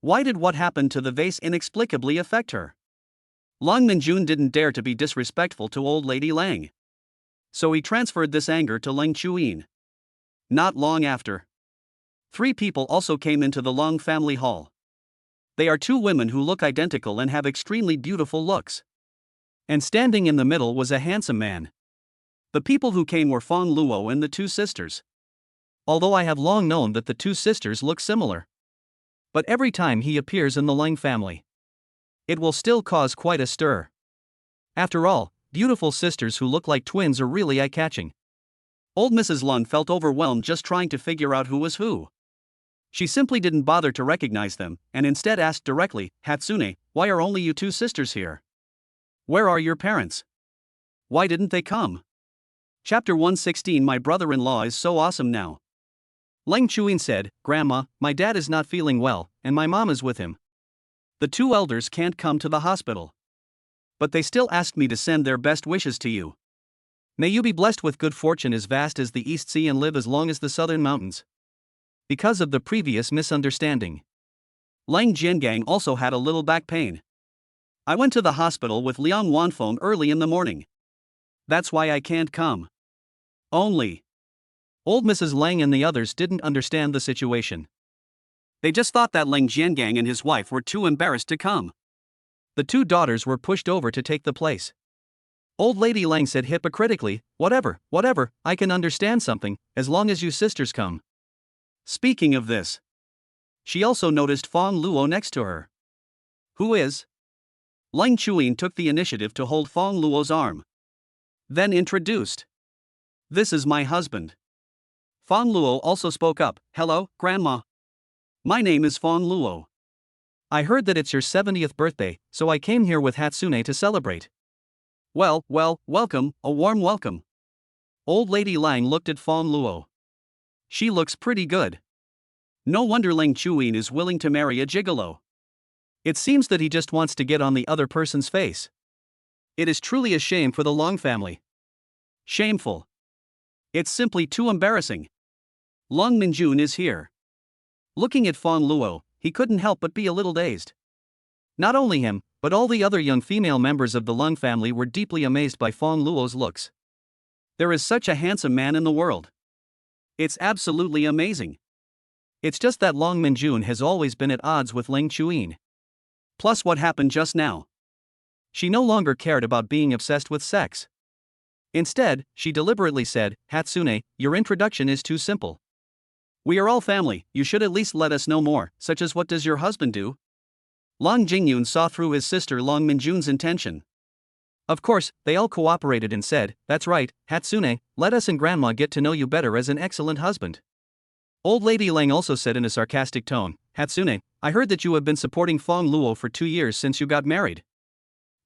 Why did what happened to the vase inexplicably affect her? Lang Minjun didn't dare to be disrespectful to old Lady Lang. So he transferred this anger to Lang Chuyin. Not long after, 3 people also came into the Long family hall. They are 2 women who look identical and have extremely beautiful looks. And standing in the middle was a handsome man. The people who came were Fang Luo and the 2 sisters. Although I have long known that the 2 sisters look similar. But every time he appears in the Lang family, it will still cause quite a stir. After all, beautiful sisters who look like twins are really eye-catching. Old Mrs. Lun felt overwhelmed just trying to figure out who was who. She simply didn't bother to recognize them, and instead asked directly, "Hatsune, why are only you 2 sisters here? Where are your parents? Why didn't they come?" Chapter 116 My brother-in-law is so awesome now. Lang Chuyin said, "Grandma, my dad is not feeling well, and my mom is with him. The 2 elders can't come to the hospital. But they still asked me to send their best wishes to you. May you be blessed with good fortune as vast as the East Sea and live as long as the southern mountains." Because of the previous misunderstanding, Lang Jiangang also had a little back pain. I went to the hospital with Liang Wanfeng early in the morning. That's why I can't come. Only. Old Mrs. Lang and the others didn't understand the situation. They just thought that Lang Jiangang and his wife were too embarrassed to come. The 2 daughters were pushed over to take the place. Old Lady Lang said hypocritically, whatever, I can understand something, as long as you sisters come." Speaking of this, she also noticed Fang Luo next to her. "Who is?" Lang Chuyin took the initiative to hold Fang Luo's arm. Then introduced. "This is my husband." Fang Luo also spoke up, "Hello, Grandma. My name is Fang Luo. I heard that it's your 70th birthday, so I came here with Hatsune to celebrate." Well, welcome, a warm welcome." Old Lady Lang looked at Fang Luo. "She looks pretty good. No wonder Lang Chuyin is willing to marry a gigolo. It seems that he just wants to get on the other person's face. It is truly a shame for the Long family." Shameful. It's simply too embarrassing. Long Minjun is here. Looking at Fang Luo, he couldn't help but be a little dazed. Not only him, but all the other young female members of the Lung family were deeply amazed by Fang Luo's looks. There is such a handsome man in the world. It's absolutely amazing. It's just that Long Minjun has always been at odds with Ling Chuyin. Plus what happened just now. She no longer cared about being obsessed with sex. Instead, she deliberately said, "Hatsune, your introduction is too simple. We are all family, you should at least let us know more, such as what does your husband do?" Long Jingyun saw through his sister Long Minjun's intention. Of course, they all cooperated and said, "That's right, Hatsune, let us and Grandma get to know you better as an excellent husband." Old Lady Lang also said in a sarcastic tone, "Hatsune, I heard that you have been supporting Fang Luo for 2 years since you got married.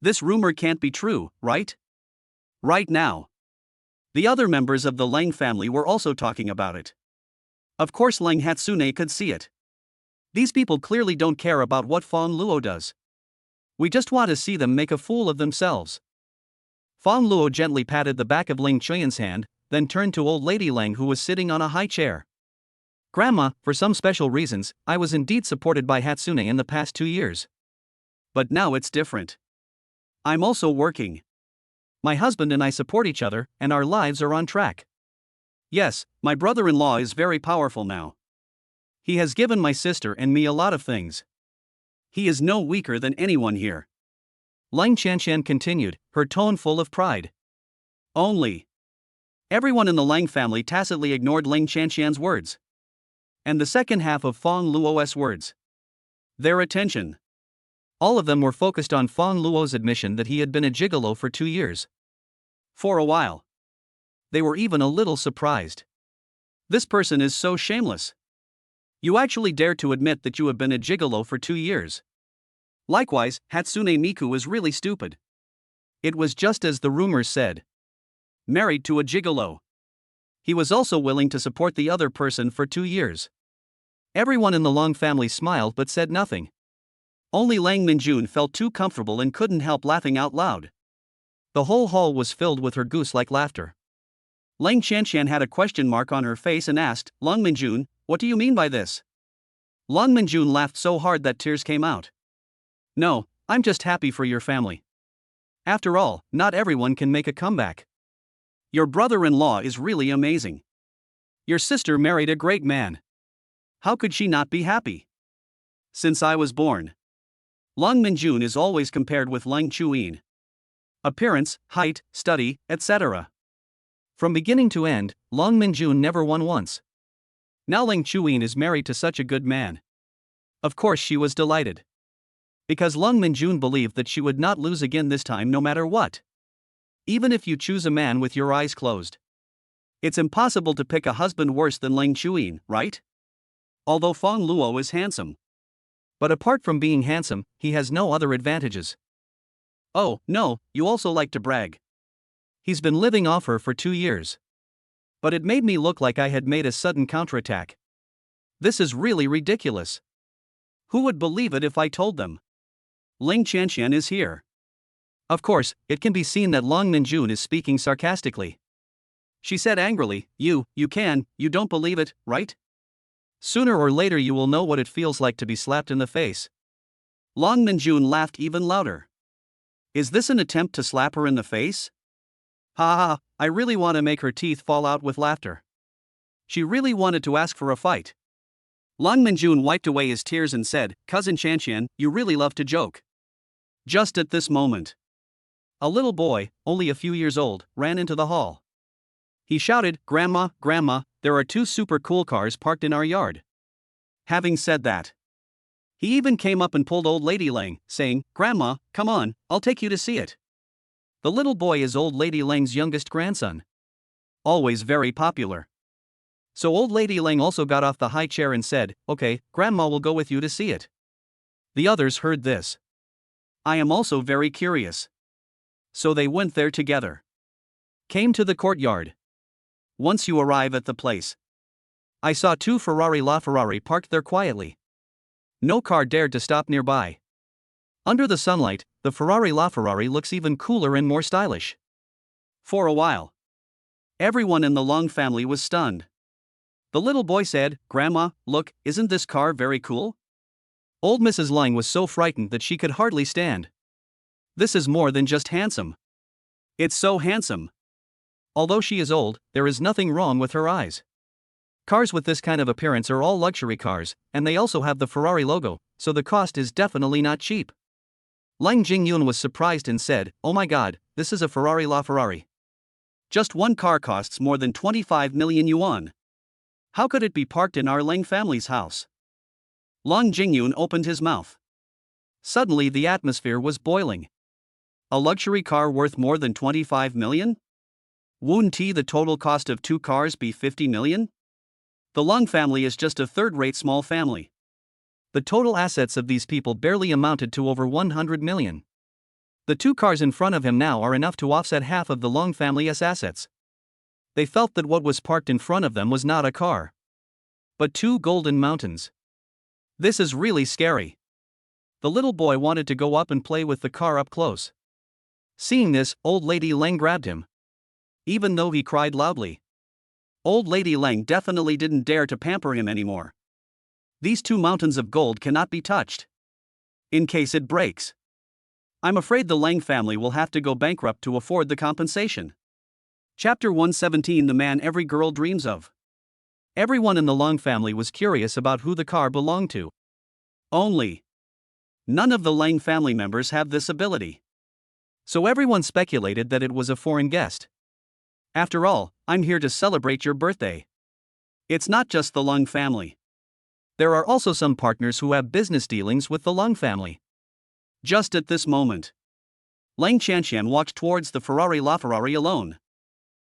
This rumor can't be true, right?" Right now. The other members of the Lang family were also talking about it. Of course Lang Hatsune could see it. These people clearly don't care about what Fang Luo does. We just want to see them make a fool of themselves. Fang Luo gently patted the back of Ling Chuyan's hand, then turned to old Lady Lang who was sitting on a high chair. "Grandma, for some special reasons, I was indeed supported by Hatsune in the past 2 years. But now it's different. I'm also working. My husband and I support each other, and our lives are on track. Yes, my brother-in-law is very powerful now. He has given my sister and me a lot of things. He is no weaker than anyone here." Lang Qianshan continued, her tone full of pride. Only. Everyone in the Lang family tacitly ignored Lang Qianshan's words. And the second half of Fang Luo's words. Their attention. All of them were focused on Fang Luo's admission that he had been a gigolo for 2 years. For a while. They were even a little surprised. This person is so shameless. You actually dare to admit that you have been a gigolo for 2 years. Likewise, Hatsune Miku is really stupid. It was just as the rumors said. Married to a gigolo. He was also willing to support the other person for 2 years. Everyone in the Long family smiled but said nothing. Only Lang Minjun felt too comfortable and couldn't help laughing out loud. The whole hall was filled with her goose-like laughter. Lang Qianshan had a question mark on her face and asked, "Long Minjun, what do you mean by this?" Long Minjun laughed so hard that tears came out. "No, I'm just happy for your family. After all, not everyone can make a comeback. Your brother-in-law is really amazing. Your sister married a great man. How could she not be happy? Since I was born. Long Minjun is always compared with Lang Chuyin. Appearance, height, study, etc. From beginning to end, Long Minjun never won once. Now Lang Chuyin is married to such a good man. Of course she was delighted. Because Long Minjun believed that she would not lose again this time no matter what. Even if you choose a man with your eyes closed. It's impossible to pick a husband worse than Lang Chuyin, right? Although Fang Luo is handsome. But apart from being handsome, he has no other advantages. Oh, no, you also like to brag. He's been living off her for 2 years. But it made me look like I had made a sudden counterattack. This is really ridiculous. Who would believe it if I told them? Ling Qianshan is here. Of course, it can be seen that Long Minjun is speaking sarcastically. She said angrily, you don't believe it, right? Sooner or later you will know what it feels like to be slapped in the face. Long Minjun laughed even louder. Is this an attempt to slap her in the face? Ha ha, I really want to make her teeth fall out with laughter. She really wanted to ask for a fight. Long Minjun wiped away his tears and said, "Cousin Qianshan, you really love to joke." Just at this moment, a little boy, only a few years old, ran into the hall. He shouted, Grandma, there are 2 super cool cars parked in our yard." Having said that, he even came up and pulled old Lady Lang, saying, "Grandma, come on, I'll take you to see it." The little boy is old Lady Lang's youngest grandson. Always very popular. So old Lady Lang also got off the high chair and said, "Okay, Grandma will go with you to see it." The others heard this. I am also very curious. So they went there together. Came to the courtyard. Once you arrive at the place, I saw 2 Ferrari LaFerrari parked there quietly. No car dared to stop nearby. Under the sunlight, the Ferrari LaFerrari looks even cooler and more stylish. For a while, Everyone in the Long family was stunned. The little boy said, "Grandma, look, isn't this car very cool?" Old Mrs. Lang was so frightened that she could hardly stand. "This is more than just handsome. It's so handsome." Although she is old, there is nothing wrong with her eyes. Cars with this kind of appearance are all luxury cars, and they also have the Ferrari logo, so the cost is definitely not cheap. Lang Jingyun was surprised and said, "Oh my god, this is a Ferrari La Ferrari. Just one car costs more than 25 million yuan. How could it be parked in our Lang family's house?" Lang Jingyun opened his mouth. Suddenly the atmosphere was boiling. A luxury car worth more than 25 million? Wouldn't the total cost of two cars be 50 million? The Lang family is just a third-rate small family. The total assets of these people barely amounted to over 100 million. The two cars in front of him now are enough to offset half of the Lang family's assets. They felt that what was parked in front of them was not a car, but two golden mountains. This is really scary. The little boy wanted to go up and play with the car up close. Seeing this, Old Lady Lang grabbed him, even though he cried loudly. Old Lady Lang definitely didn't dare to pamper him anymore. These two mountains of gold cannot be touched. In case it breaks, I'm afraid the Lang family will have to go bankrupt to afford the compensation. Chapter 117: The Man Every Girl Dreams of. Everyone in the Lang family was curious about who the car belonged to. Only none of the Lang family members have this ability. So everyone speculated that it was a foreign guest. After all, I'm here to celebrate your birthday. It's not just the Lang family. There are also some partners who have business dealings with the Lang family. Just at this moment, Lang Qianqian walked towards the Ferrari La Ferrari alone.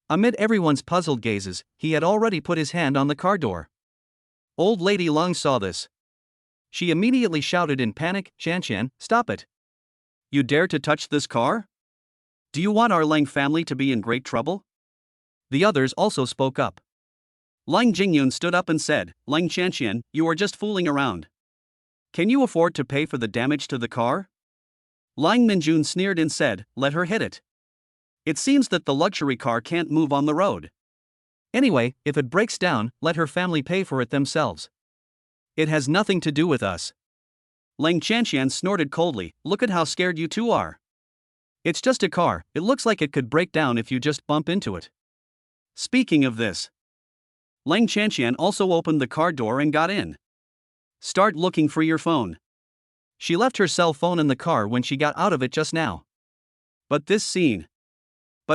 Amid everyone's puzzled gazes, he had already put his hand on the car door. Old Lady Lang saw this. She immediately shouted in panic, "Qianqian, stop it. You dare to touch this car? Do you want our Lang family to be in great trouble?" The others also spoke up. Lang Jingyun stood up and said, "Lang Qianqian, you are just fooling around. Can you afford to pay for the damage to the car?" Lang Minjun sneered and said, "Let her hit it. It seems that the luxury car can't move on the road. Anyway, if it breaks down, let her family pay for it themselves. It has nothing to do with us." Lang Qianqian snorted coldly, "Look at how scared you two are. It's just a car, it looks like it could break down if you just bump into it." Speaking of this, Lang Qianqian also opened the car door and got in. "Start looking for your phone." She left her cell phone in the car when she got out of it just now. But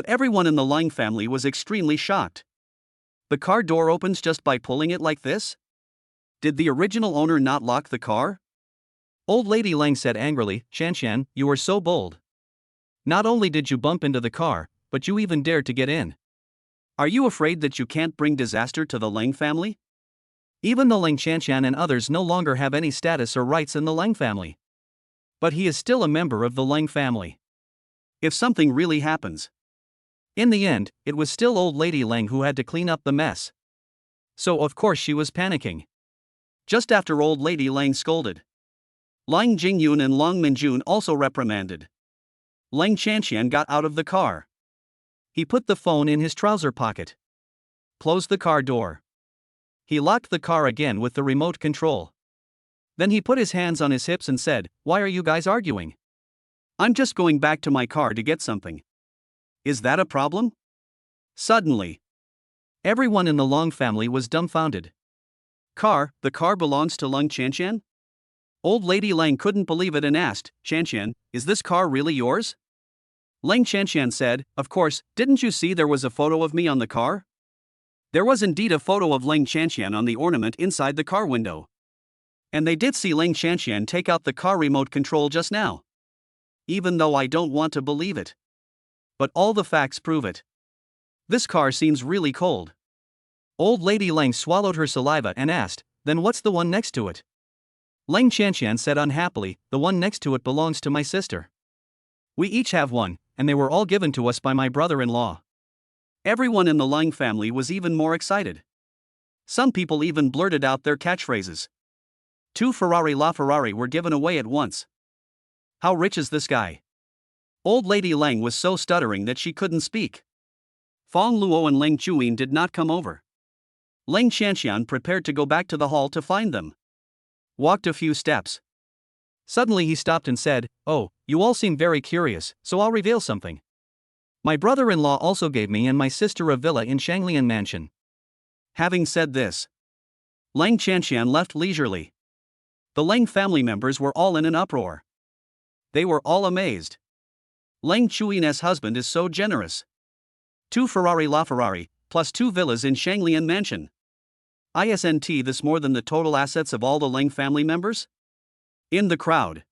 everyone in the Lang family was extremely shocked. The car door opens just by pulling it like this? Did the original owner not lock the car? Old Lady Lang said angrily, "Qianqian, you are so bold. Not only did you bump into the car, but you even dared to get in. Are you afraid that you can't bring disaster to the Lang family?" Even though Lang Qianqian and others no longer have any status or rights in the Lang family, but he is still a member of the Lang family. If something really happens. In the end, it was still Old Lady Lang who had to clean up the mess. So of course she was panicking. Just after Old Lady Lang scolded, Lang Jingyun and Lang Minjun also reprimanded. Lang Qianqian got out of the car. He put the phone in his trouser pocket, closed the car door. He locked the car again with the remote control. Then he put his hands on his hips and said, "Why are you guys arguing?" "I'm just going back to my car to get something. Is that a problem?" Suddenly, everyone in the Lang family was dumbfounded. The car belongs to Lang Qianqian? Old Lady Lang couldn't believe it and asked, "Qianqian, is this car really yours?" Lang Qianqian said, "Of course, didn't you see there was a photo of me on the car?" There was indeed a photo of Lang Qianqian on the ornament inside the car window. And they did see Lang Qianqian take out the car remote control just now. Even though I don't want to believe it. But all the facts prove it. This car seems really cold. Old Lady Lang swallowed her saliva and asked, "Then what's the one next to it?" Lang Qianqian said unhappily, "The one next to it belongs to my sister. We each have one, and they were all given to us by my brother-in-law." Everyone in the Lang family was even more excited. Some people even blurted out their catchphrases. Two Ferrari La Ferrari were given away at once. How rich is this guy? Old Lady Lang was so stuttering that she couldn't speak. Fang Luo and Leng Chuyin did not come over. Leng Qianxian prepared to go back to the hall to find them. Walked a few steps. Suddenly he stopped and said, "Oh, you all seem very curious, so I'll reveal something. My brother-in-law also gave me and my sister a villa in Shanglian Mansion." Having said this, Leng Qianxian left leisurely. The Leng family members were all in an uproar. They were all amazed. Leng Chuyin's husband is so generous. 2 Ferrari LaFerrari, plus 2 villas in Shanglian Mansion. Isn't this more than the total assets of all the Leng family members? In the crowd,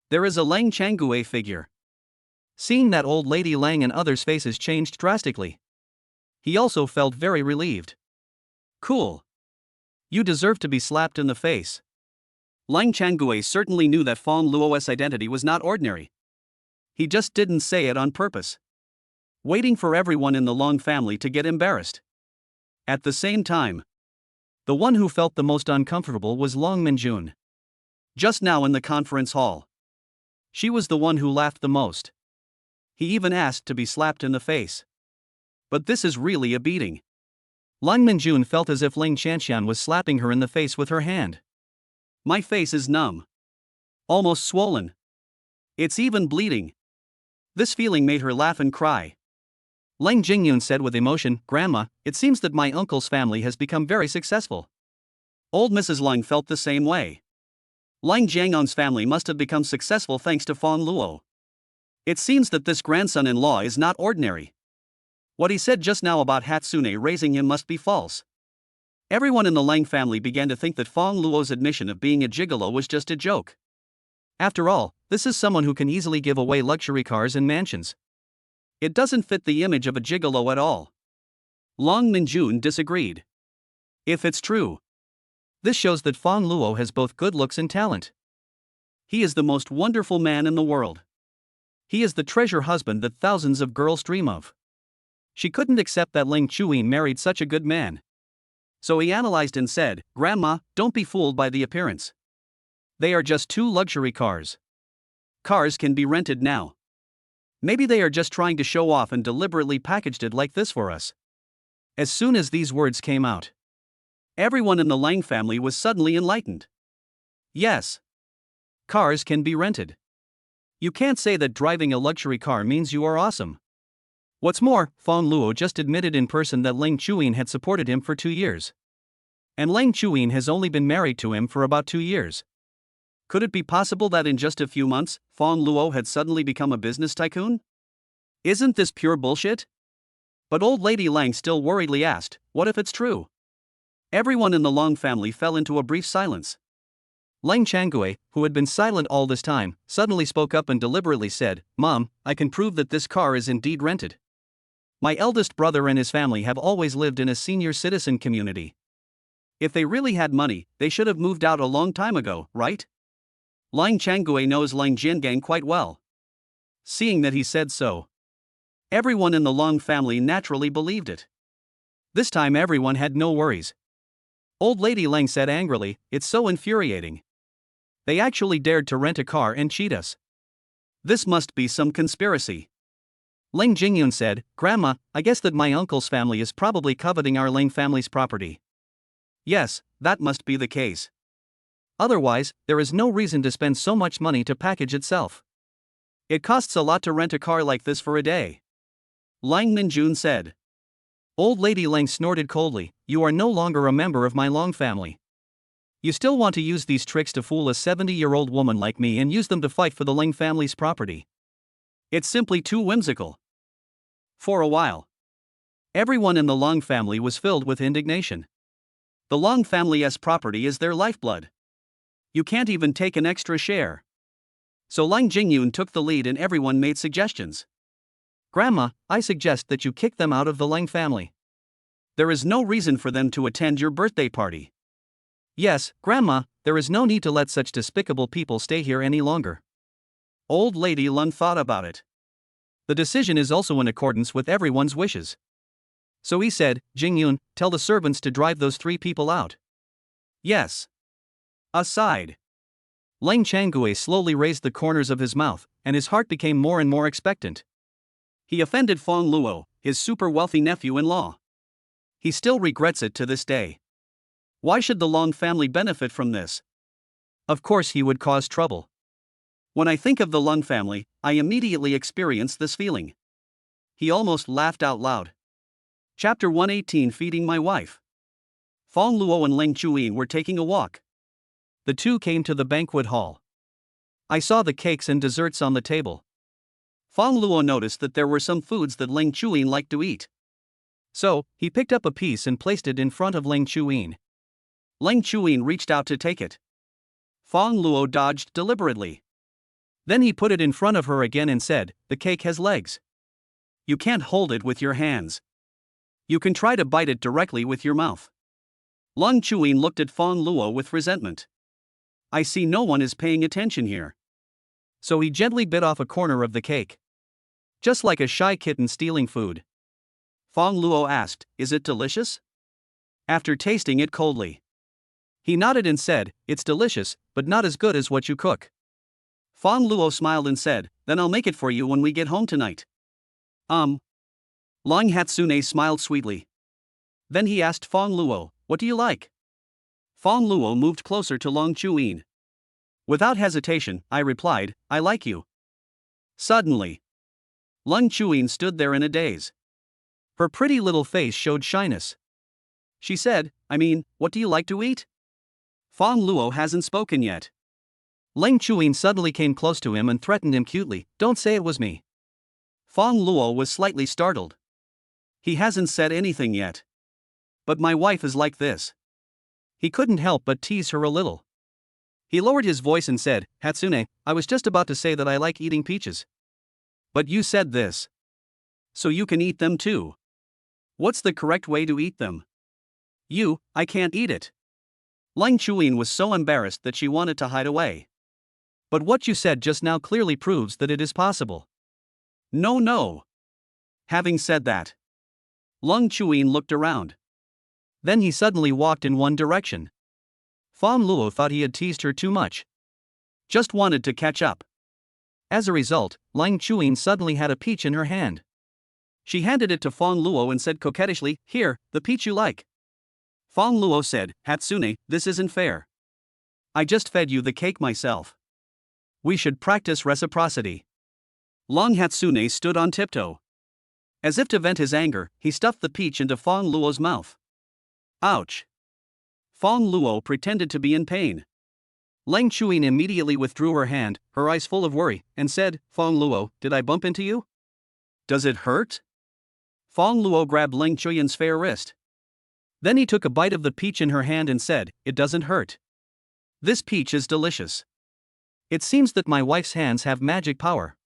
there is a Leng Changue figure. Seeing that, old lady Lang and others' faces changed drastically. He also felt very relieved. Cool. You deserve to be slapped in the face. Leng Changue certainly knew that Fang Luo's identity was not ordinary. He just didn't say it on purpose. Waiting for everyone in the Long family to get embarrassed. At the same time, the one who felt the most uncomfortable was Long Minjun. Just now in the conference hall, she was the one who laughed the most. He even asked to be slapped in the face. But this is really a beating. Long Minjun felt as if Ling Qianxian was slapping her in the face with her hand. My face is numb. Almost swollen. It's even bleeding. This feeling made her laugh and cry. Leng Jingyun said with emotion, "Grandma, it seems that my uncle's family has become very successful." Old Mrs. Leng felt the same way. Leng Jiangon's family must have become successful thanks to Fang Luo. It seems that this grandson-in-law is not ordinary. What he said just now about Hatsune raising him must be false. Everyone in the Leng family began to think that Fang Luo's admission of being a gigolo was just a joke. After all, this is someone who can easily give away luxury cars and mansions. It doesn't fit the image of a gigolo at all. Long Minjun disagreed. If it's true, this shows that Fang Luo has both good looks and talent. He is the most wonderful man in the world. He is the treasure husband that thousands of girls dream of. She couldn't accept that Ling Chuyin married such a good man. So he analyzed and said, "Grandma, don't be fooled by the appearance. They are just 2 luxury cars. Cars can be rented now. Maybe they are just trying to show off and deliberately packaged it like this for us." As soon as these words came out, everyone in the Lang family was suddenly enlightened. Yes. Cars can be rented. You can't say that driving a luxury car means you are awesome. What's more, Fang Luo just admitted in person that Leng Chuyin had supported him for 2 years. And Leng Chuyin has only been married to him for about 2 years. Could it be possible that in just a few months, Fang Luo had suddenly become a business tycoon? Isn't this pure bullshit? But old lady Lang still worriedly asked, "What if it's true?" Everyone in the Long family fell into a brief silence. Leng Changue, who had been silent all this time, suddenly spoke up and deliberately said, "Mom, I can prove that this car is indeed rented. My eldest brother and his family have always lived in a senior citizen community. If they really had money, they should have moved out a long time ago, right?" Leng Changue knows Leng Jiangang quite well. Seeing that he said so, everyone in the Long family naturally believed it. This time everyone had no worries. Old lady Leng said angrily, "It's so infuriating. They actually dared to rent a car and cheat us. This must be some conspiracy." Leng Jingyun said, "Grandma, I guess that my uncle's family is probably coveting our Leng family's property." Yes, that must be the case. Otherwise, there is no reason to spend so much money to package itself. It costs a lot to rent a car like this for a day. Lang Minjun said. Old lady Leng snorted coldly, "You are no longer a member of my Long family. You still want to use these tricks to fool a 70-year-old woman like me and use them to fight for the Leng family's property. It's simply too whimsical." For a while, everyone in the Long family was filled with indignation. The Long family's property is their lifeblood. You can't even take an extra share. So Lang Jingyun took the lead and everyone made suggestions. "Grandma, I suggest that you kick them out of the Leng family. There is no reason for them to attend your birthday party." "Yes, Grandma, there is no need to let such despicable people stay here any longer." Old lady Lung thought about it. The decision is also in accordance with everyone's wishes. So he said, "Jingyun, tell the servants to drive those 3 people out." "Yes." Aside. Leng Changue slowly raised the corners of his mouth, and his heart became more and more expectant. He offended Fang Luo, his super wealthy nephew-in-law. He still regrets it to this day. Why should the Long family benefit from this? Of course he would cause trouble. When I think of the Lung family, I immediately experience this feeling. He almost laughed out loud. Chapter 118, Feeding My Wife. Fang Luo and Ling Chuyin were taking a walk. The two came to the banquet hall. I saw the cakes and desserts on the table. Fang Luo noticed that there were some foods that Ling Chuyin liked to eat. So, he picked up a piece and placed it in front of Ling Chuyin. Ling Chuyin reached out to take it. Fang Luo dodged deliberately. Then he put it in front of her again and said, "The cake has legs. You can't hold it with your hands. You can try to bite it directly with your mouth." Ling Chuyin looked at Fang Luo with resentment. I see no one is paying attention here. So he gently bit off a corner of the cake. Just like a shy kitten stealing food. Fang Luo asked, "Is it delicious?" After tasting it coldly. He nodded and said, "It's delicious, but not as good as what you cook." Fang Luo smiled and said, "Then I'll make it for you when we get home tonight." Long Hatsune smiled sweetly. Then he asked Fang Luo, "What do you like?" Fang Luo moved closer to Long Chuyin. Without hesitation, I replied, "I like you." Suddenly, Long Chuyin stood there in a daze. Her pretty little face showed shyness. She said, "What do you like to eat?" Fang Luo hasn't spoken yet. Ling Chuyin suddenly came close to him and threatened him cutely, "Don't say it was me." Fang Luo was slightly startled. He hasn't said anything yet. But my wife is like this. He couldn't help but tease her a little. He lowered his voice and said, "Hatsune, I was just about to say that I like eating peaches." But you said this. So you can eat them too. What's the correct way to eat them? I can't eat it. Ling Chuyin was so embarrassed that she wanted to hide away. But what you said just now clearly proves that it is possible. No. Having said that, Ling Chuyin looked around. Then he suddenly walked in one direction. Fang Luo thought he had teased her too much. Just wanted to catch up. As a result, Ling Chuyin suddenly had a peach in her hand. She handed it to Fang Luo and said coquettishly, "Here, the peach you like." Fang Luo said, "Hatsune, this isn't fair. I just fed you the cake myself. We should practice reciprocity." Long Hatsune stood on tiptoe. As if to vent his anger, he stuffed the peach into Fang Luo's mouth. Ouch! Fang Luo pretended to be in pain. Ling Chuyin immediately withdrew her hand, her eyes full of worry, and said, "Fang Luo, did I bump into you? Does it hurt?" Fang Luo grabbed Ling Chuyin's fair wrist. Then he took a bite of the peach in her hand and said, "It doesn't hurt. This peach is delicious. It seems that my wife's hands have magic power.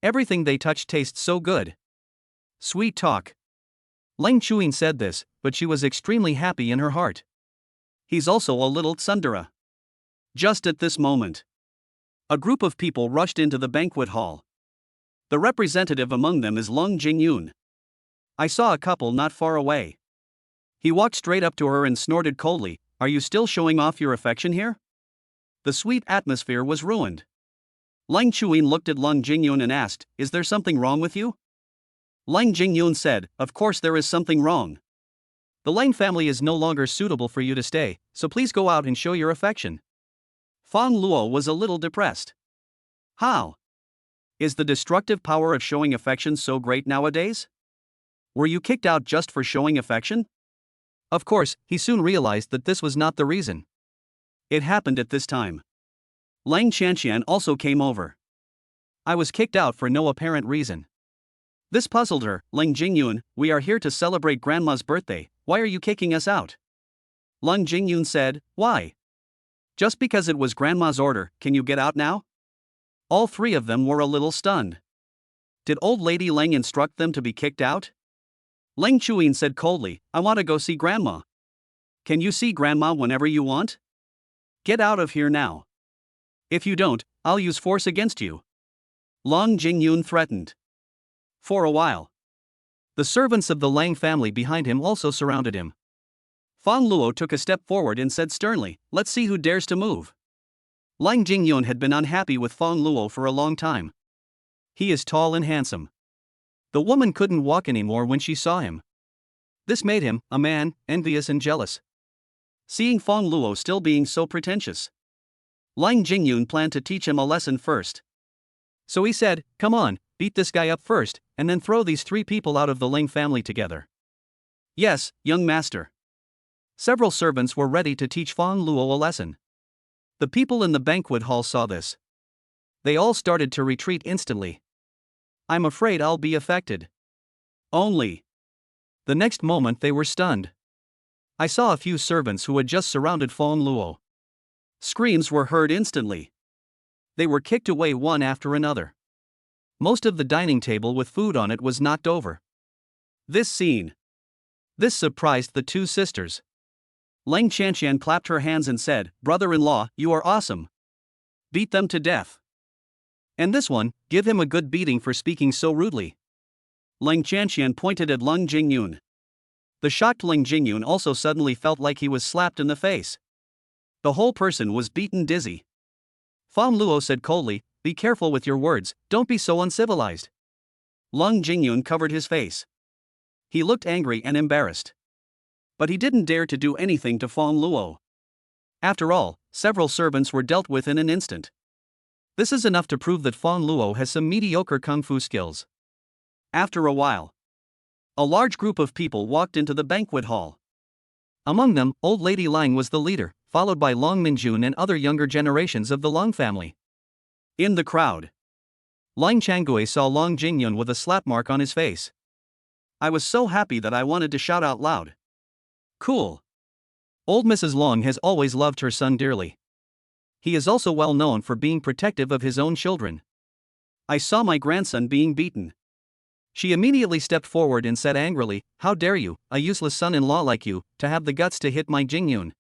Everything they touch tastes so good." Sweet talk. Ling Chuyin said this, but she was extremely happy in her heart. He's also a little tsundere. Just at this moment, a group of people rushed into the banquet hall. The representative among them is Lung Jingyun. I saw a couple not far away. He walked straight up to her and snorted coldly, "Are you still showing off your affection here?" The sweet atmosphere was ruined. Ling Chuyin looked at Lung Jingyun and asked, "Is there something wrong with you?" Ling Jingyun said, "Of course there is something wrong. The Lang family is no longer suitable for you to stay, so please go out and show your affection." Fang Luo was a little depressed. How? Is the destructive power of showing affection so great nowadays? Were you kicked out just for showing affection? Of course, he soon realized that this was not the reason. It happened at this time. Lang Qianqian also came over. I was kicked out for no apparent reason. This puzzled her. "Ling Jingyun, we are here to celebrate Grandma's birthday, why are you kicking us out?" Lung Jingyun said, "Why? Just because it was Grandma's order, can you get out now?" All three of them were a little stunned. Did old lady Leng instruct them to be kicked out? Ling Chuyin said coldly, "I want to go see Grandma." "Can you see Grandma whenever you want? Get out of here now. If you don't, I'll use force against you." Long Jingyun threatened. For a while, the servants of the Lang family behind him also surrounded him. Fang Luo took a step forward and said sternly, "Let's see who dares to move." Lang Jingyun had been unhappy with Fang Luo for a long time. He is tall and handsome. The woman couldn't walk anymore when she saw him. This made him, a man, envious and jealous. Seeing Fang Luo still being so pretentious, Lang Jingyun planned to teach him a lesson first. So he said, "Come on, beat this guy up first, and then throw these 3 people out of the Ling family together." Yes, young master. Several servants were ready to teach Fang Luo a lesson. The people in the banquet hall saw this. They all started to retreat instantly. "I'm afraid I'll be affected." Only. The next moment they were stunned. I saw a few servants who had just surrounded Fang Luo. Screams were heard instantly. They were kicked away one after another. Most of the dining table with food on it was knocked over. This surprised the 2 sisters. Lang Qianqian clapped her hands and said, "Brother-in-law, you are awesome. Beat them to death. And this one, give him a good beating for speaking so rudely." Lang Qianqian pointed at Lang Jingyun. The shocked Lang Jingyun also suddenly felt like he was slapped in the face. The whole person was beaten dizzy. Fang Luo said coldly, "Be careful with your words, don't be so uncivilized." Lang Jingyun covered his face. He looked angry and embarrassed. But he didn't dare to do anything to Fang Luo. After all, several servants were dealt with in an instant. This is enough to prove that Fang Luo has some mediocre kung fu skills. After a while, a large group of people walked into the banquet hall. Among them, old lady Lang was the leader, followed by Long Minjun and other younger generations of the Long family. In the crowd, Lang Changgui saw Long Jingyun with a slap mark on his face. I was so happy that I wanted to shout out loud. Cool. Old Mrs. Long has always loved her son dearly. He is also well known for being protective of his own children. I saw my grandson being beaten. She immediately stepped forward and said angrily, "How dare you, a useless son-in-law like you, to have the guts to hit my Jingyun?"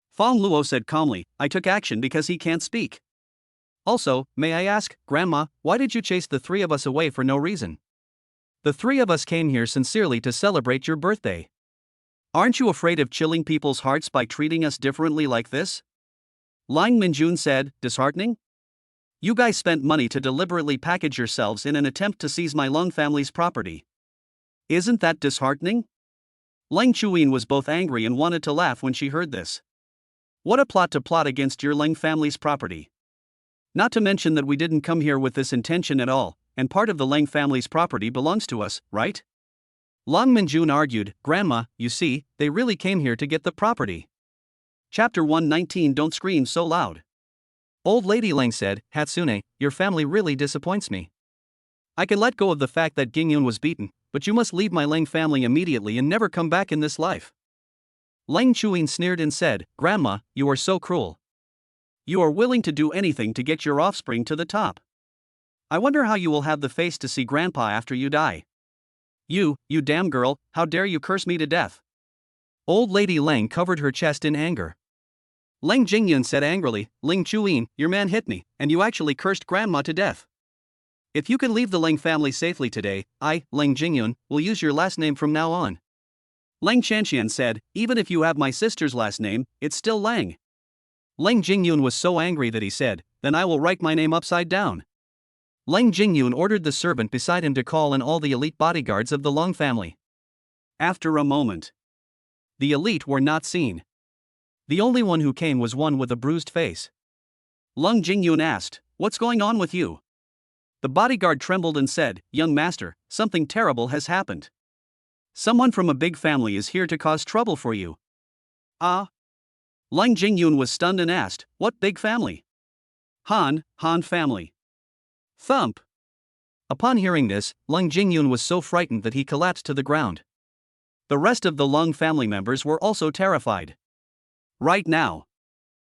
Fang Luo said calmly, "I took action because he can't speak." "Also, may I ask, Grandma, why did you chase the 3 of us away for no reason?" "The 3 of us came here sincerely to celebrate your birthday." "Aren't you afraid of chilling people's hearts by treating us differently like this?" Lang Minjun said, disheartening. "You guys spent money to deliberately package yourselves in an attempt to seize my Long family's property. Isn't that disheartening?" Lang Chuyin was both angry and wanted to laugh when she heard this. What a plot to plot against your Lang family's property. Not to mention that we didn't come here with this intention at all, and part of the Lang family's property belongs to us, right? Long Minjun argued, "Grandma, you see, they really came here to get the property." Chapter 119 Don't Scream So Loud. Old Lady Lang said, "Hatsune, your family really disappoints me. I can let go of the fact that Gingyun was beaten, but you must leave my Lang family immediately and never come back in this life." Lang Chuyin sneered and said, "Grandma, you are so cruel. You are willing to do anything to get your offspring to the top. I wonder how you will have the face to see Grandpa after you die. You damn girl, how dare you curse me to death?" Old Lady Lang covered her chest in anger. Lang Jingyun said angrily, "Ling Chuyin, your man hit me, and you actually cursed Grandma to death. If you can leave the Lang family safely today, I, Lang Jingyun, will use your last name from now on." Lang Qianqian said, "Even if you have my sister's last name, it's still Lang." Lang Jingyun was so angry that he said, "Then I will write my name upside down." Lang Jingyun ordered the servant beside him to call in all the elite bodyguards of the Long family. After a moment, the elite were not seen. The only one who came was one with a bruised face. Lang Jingyun asked, "What's going on with you?" The bodyguard trembled and said, "Young master, something terrible has happened. Someone from a big family is here to cause trouble for you." "Ah?" Lang Jingyun was stunned and asked, "What big family?" Han family." Thump. Upon hearing this, Lang Jingyun was so frightened that he collapsed to the ground. The rest of the Lang family members were also terrified. Right now,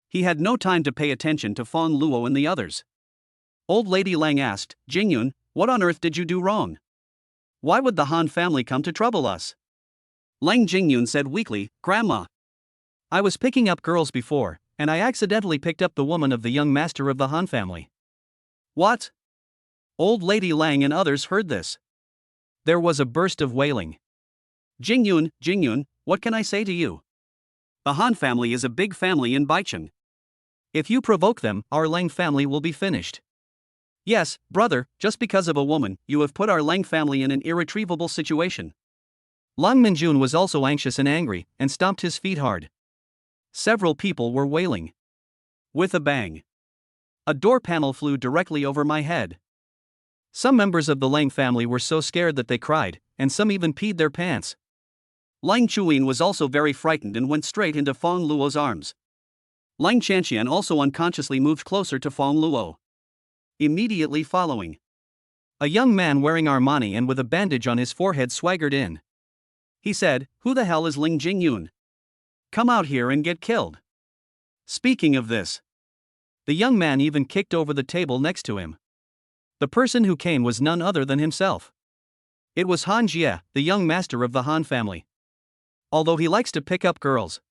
he had no time to pay attention to Fang Luo and the others. Old Lady Lang asked, "Jingyun, what on earth did you do wrong? Why would the Han family come to trouble us?" Lang Jingyun said weakly, "Grandma, I was picking up girls before, and I accidentally picked up the woman of the young master of the Han family." "What?" Old Lady Lang and others heard this. There was a burst of wailing. Jingyun, what can I say to you? The Han family is a big family in Baicheng. If you provoke them, our Lang family will be finished." Yes, brother, just because of a woman, you have put our Lang family in an irretrievable situation. Lang Minjun was also anxious and angry, and stomped his feet hard. Several people were wailing. With a bang, a door panel flew directly over my head. Some members of the Lang family were so scared that they cried, and some even peed their pants. Lang Chuyin was also very frightened and went straight into Fang Luo's arms. Lang Chanxian also unconsciously moved closer to Fang Luo. Immediately following, a young man wearing Armani and with a bandage on his forehead swaggered in. He said, "Who the hell is Ling Jingyun? Come out here and get killed." Speaking of this, the young man even kicked over the table next to him. The person who came was none other than himself. It was Han Jie, the young master of the Han family. Although he likes to pick up girls,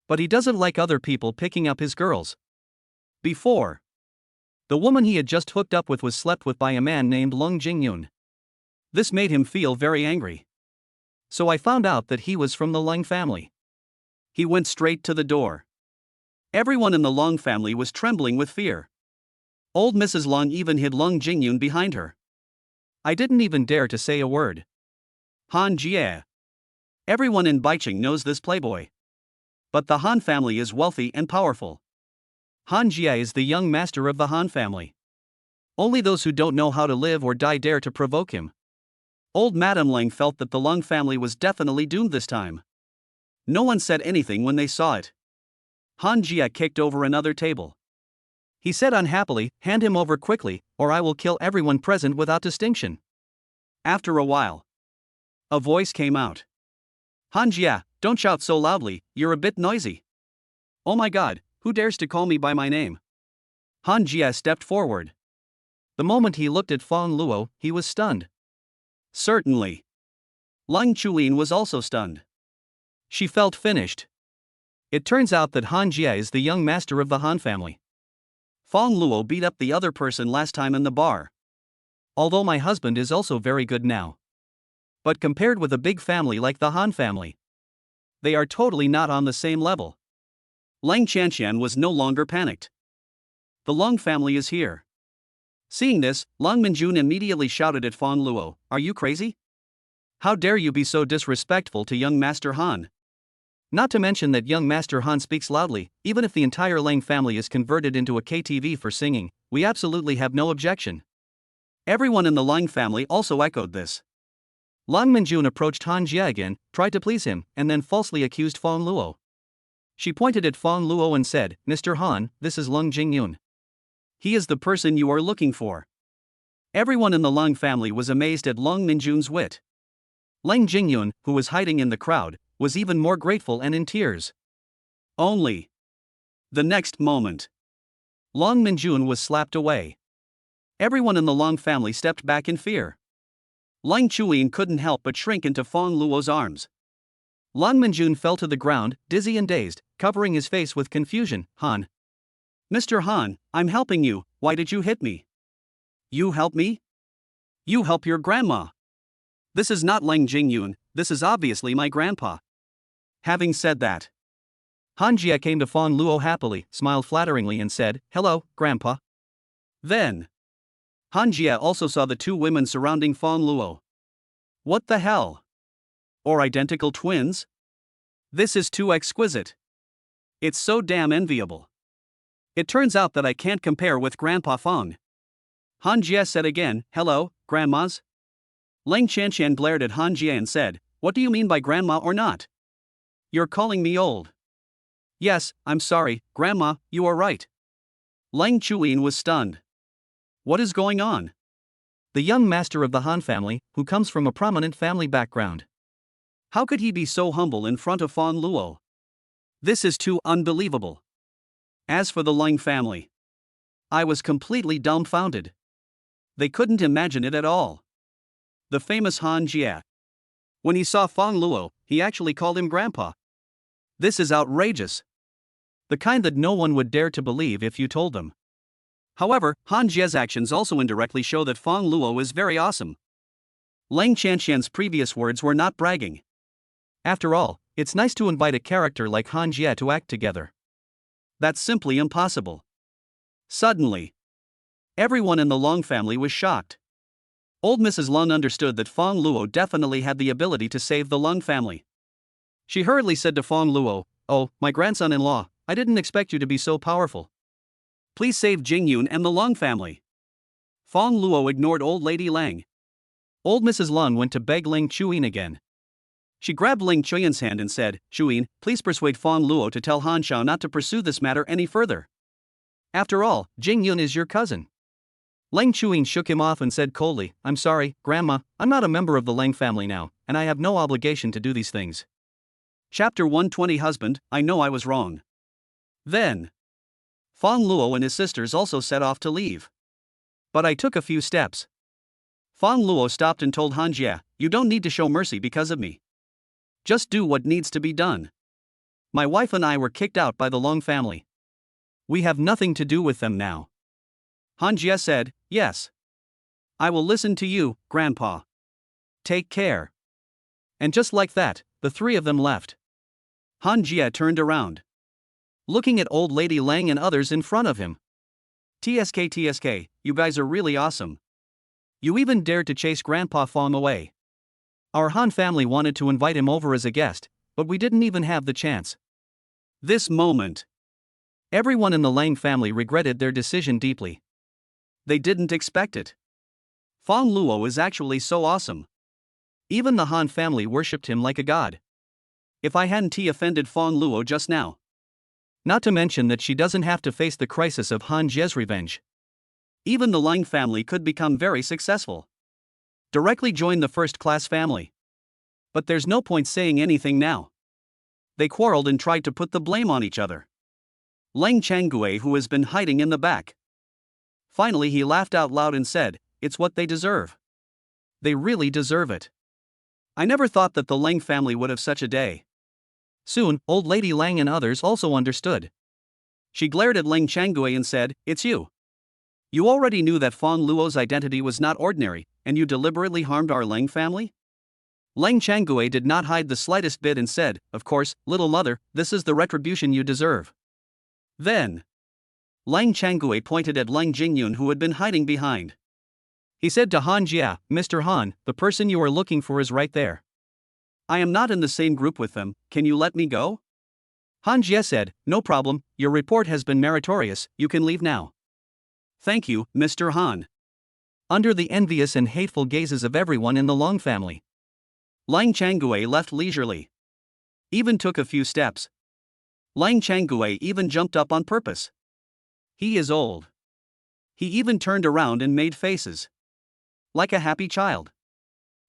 but he doesn't like other people picking up his girls. Before, the woman he had just hooked up with was slept with by a man named Lung Jingyun. This made him feel very angry. So I found out that he was from the Lung family. He went straight to the door. Everyone in the Lung family was trembling with fear. Old Mrs. Lung even hid Lung Jingyun behind her. I didn't even dare to say a word. Han Jie. Everyone in Baicheng knows this playboy. But the Han family is wealthy and powerful. Han Jie is the young master of the Han family. Only those who don't know how to live or die dare to provoke him. Old Madame Ling felt that the Lung family was definitely doomed this time. No one said anything when they saw it. Han Jie kicked over another table. He said unhappily, "Hand him over quickly, or I will kill everyone present without distinction." After a while, a voice came out. "Han Jie, don't shout so loudly, you're a bit noisy." "Oh my god, who dares to call me by my name?" Han Jie stepped forward. The moment he looked at Fang Luo, he was stunned. Certainly. Lang Chuyin was also stunned. She felt finished. It turns out that Han Jie is the young master of the Han family. Fang Luo beat up the other person last time in the bar. Although my husband is also very good now. But compared with a big family like the Han family, they are totally not on the same level. Lang Chanxian was no longer panicked. The Lung family is here. Seeing this, Lang Minjun immediately shouted at Fang Luo, "Are you crazy? How dare you be so disrespectful to young Master Han?" Not to mention that young Master Han speaks loudly. Even if the entire Lang family is converted into a KTV for singing, we absolutely have no objection. Everyone in the Lang family also echoed this. Lang Minjun approached Han Jie again, tried to please him, and then falsely accused Fang Luo. She pointed at Fang Luo and said, "Mr. Han, this is Lung Jingyun. He is the person you are looking for." Everyone in the Lang family was amazed at Lung Minjun's wit. Lang Jingyun, who was hiding in the crowd, was even more grateful and in tears. Only the next moment, Lang Minjun was slapped away. Everyone in the Lang family stepped back in fear. Lang Chuyin couldn't help but shrink into Fang Luo's arms. Lang Minjun fell to the ground, dizzy and dazed, covering his face with confusion. "Han. Mr. Han, I'm helping you, why did you hit me?" "You help me? You help your grandma. This is not Lang Jingyun, this is obviously my grandpa." Having said that, Han Jie came to Fang Luo happily, smiled flatteringly and said, "Hello, grandpa." Then, Han Jie also saw the two women surrounding Fang Luo. What the hell? Or identical twins? This is too exquisite. It's so damn enviable. It turns out that I can't compare with Grandpa Fang. Han Jie said again, "Hello, grandmas?" Lang Chanxian glared at Han Jie and said, "What do you mean by grandma or not? You're calling me old." "Yes, I'm sorry, grandma, you are right." Lang Chuyin was stunned. What is going on? The young master of the Han family, who comes from a prominent family background. How could he be so humble in front of Fang Luo? This is too unbelievable. As for the Lang family, I was completely dumbfounded. They couldn't imagine it at all. The famous Han Jie. When he saw Fang Luo, he actually called him grandpa. This is outrageous. The kind that no one would dare to believe if you told them. However, Han Jie's actions also indirectly show that Fang Luo is very awesome. Lang Chanxian's previous words were not bragging. After all, it's nice to invite a character like Han Jie to act together. That's simply impossible. Suddenly, Everyone in the Long family was shocked. Old Mrs. Lung understood that Fang Luo definitely had the ability to save the Lung family. She hurriedly said to Fang Luo, "Oh, my grandson-in-law, I didn't expect you to be so powerful. Please save Jing Yun and the Lung family." Fang Luo ignored old lady Lang. Old Mrs. Lung went to beg Ling Chuyin again. She grabbed Ling Chuyin's hand and said, "Chuyin, please persuade Fang Luo to tell Han Shao not to pursue this matter any further. After all, Jing Yun is your cousin." Ling Chuyin shook him off and said coldly, "I'm sorry, Grandma, I'm not a member of the Lang family now, and I have no obligation to do these things." Chapter 120 Husband, I know I was wrong. Then, Fang Luo and his sisters also set off to leave. But I took a few steps. Fang Luo stopped and told Han Jie, "You don't need to show mercy because of me. Just do what needs to be done. My wife and I were kicked out by the Long family. We have nothing to do with them now." Han Jie said, "Yes. I will listen to you, Grandpa. Take care." And just like that, the three of them left. Han Jie turned around, looking at old lady Lang and others in front of him. TSK, you guys are really awesome. You even dared to chase Grandpa Fang away. Our Han family wanted to invite him over as a guest, but we didn't even have the chance. This moment, everyone in the Lang family regretted their decision deeply. They didn't expect it. Fang Luo is actually so awesome. Even the Han family worshipped him like a god. If I hadn't offended Fang Luo just now. Not to mention that she doesn't have to face the crisis of Han Jie's revenge. Even the Lang family could become very successful. Directly join the first-class family. But there's no point saying anything now. They quarreled and tried to put the blame on each other. Leng Changgui, who has been hiding in the back. Finally he laughed out loud and said, "It's what they deserve. They really deserve it. I never thought that the Leng family would have such a day." Soon, old lady Lang and others also understood. She glared at Leng Changgui and said, "It's you. You already knew that Fang Luo's identity was not ordinary, and you deliberately harmed our Leng family?" Leng Changgui did not hide the slightest bit and said, "Of course, little mother, this is the retribution you deserve." Then, Leng Changgui pointed at Leng Jingyun, who had been hiding behind. He said to Han Jia, "Mr. Han, the person you are looking for is right there. I am not in the same group with them, can you let me go?" Han Jia said, "No problem, your report has been meritorious, you can leave now." "Thank you, Mr. Han." Under the envious and hateful gazes of everyone in the Long family, Leng Changgui left leisurely. Even took a few steps. Leng Changgui even jumped up on purpose. He is old. He even turned around and made faces. Like a happy child.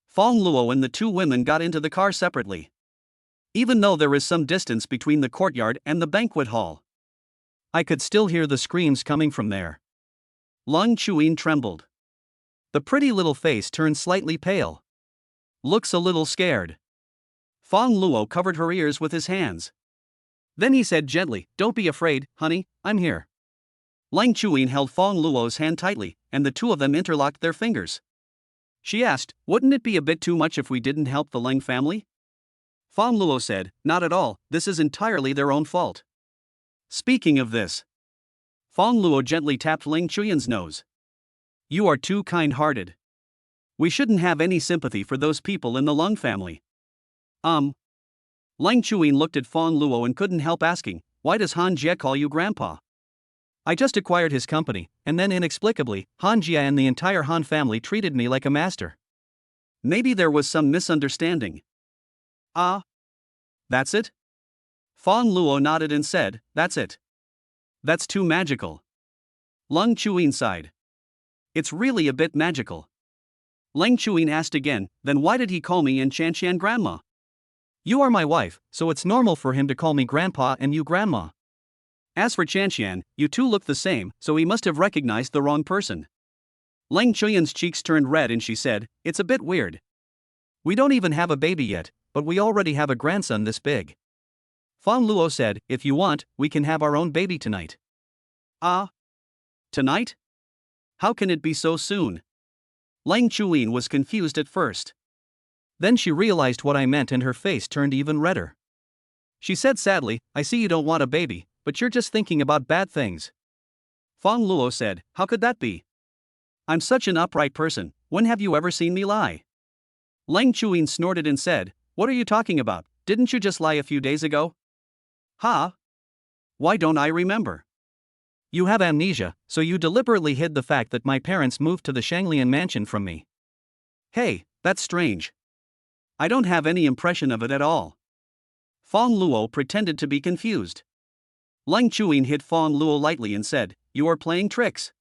Fang Luo and the two women got into the car separately. Even though there is some distance between the courtyard and the banquet hall, I could still hear the screams coming from there. Lung Chuyin trembled. The pretty little face turned slightly pale. Looks a little scared. Fang Luo covered her ears with his hands. Then he said gently, "Don't be afraid, honey, I'm here." Leng Chuyin held Fang Luo's hand tightly, and the two of them interlocked their fingers. She asked, "Wouldn't it be a bit too much if we didn't help the Leng family?" Fang Luo said, "Not at all, this is entirely their own fault." Speaking of this, Fang Luo gently tapped Leng Chuyin's nose. "You are too kind-hearted. We shouldn't have any sympathy for those people in the Leng family." Leng Chuyin looked at Fang Luo and couldn't help asking, "Why does Han Jie call you Grandpa?" "I just acquired his company, and then inexplicably, Han Jie and the entire Han family treated me like a master." Maybe there was some misunderstanding. That's it? Fang Luo nodded and said, "That's it. That's too magical." Leng Chuyin sighed. "It's really a bit magical." Leng Chuyin asked again, "Then why did he call me and Chanqian Grandma?" "You are my wife, so it's normal for him to call me Grandpa and you Grandma. As for Chanqian, you two look the same, so he must have recognized the wrong person." Leng Chuyin's cheeks turned red and she said, "It's a bit weird. We don't even have a baby yet, but we already have a grandson this big." Fang Luo said, "If you want, we can have our own baby tonight." Tonight? How can it be so soon? Leng Chuyin was confused at first. Then she realized what I meant and her face turned even redder. She said sadly, "I see you don't want a baby, but you're just thinking about bad things." Fang Luo said, "How could that be? I'm such an upright person, when have you ever seen me lie? Lang Chuyin snorted and said, What are you talking about? Didn't you just lie a few days ago? Ha? Why don't I remember? You have amnesia, so you deliberately hid the fact that my parents moved to the Shanglian mansion from me. Hey, that's strange. I don't have any impression of it at all. Fang Luo pretended to be confused. Lang Chuyin hit Fang Luo lightly and said, You are playing tricks.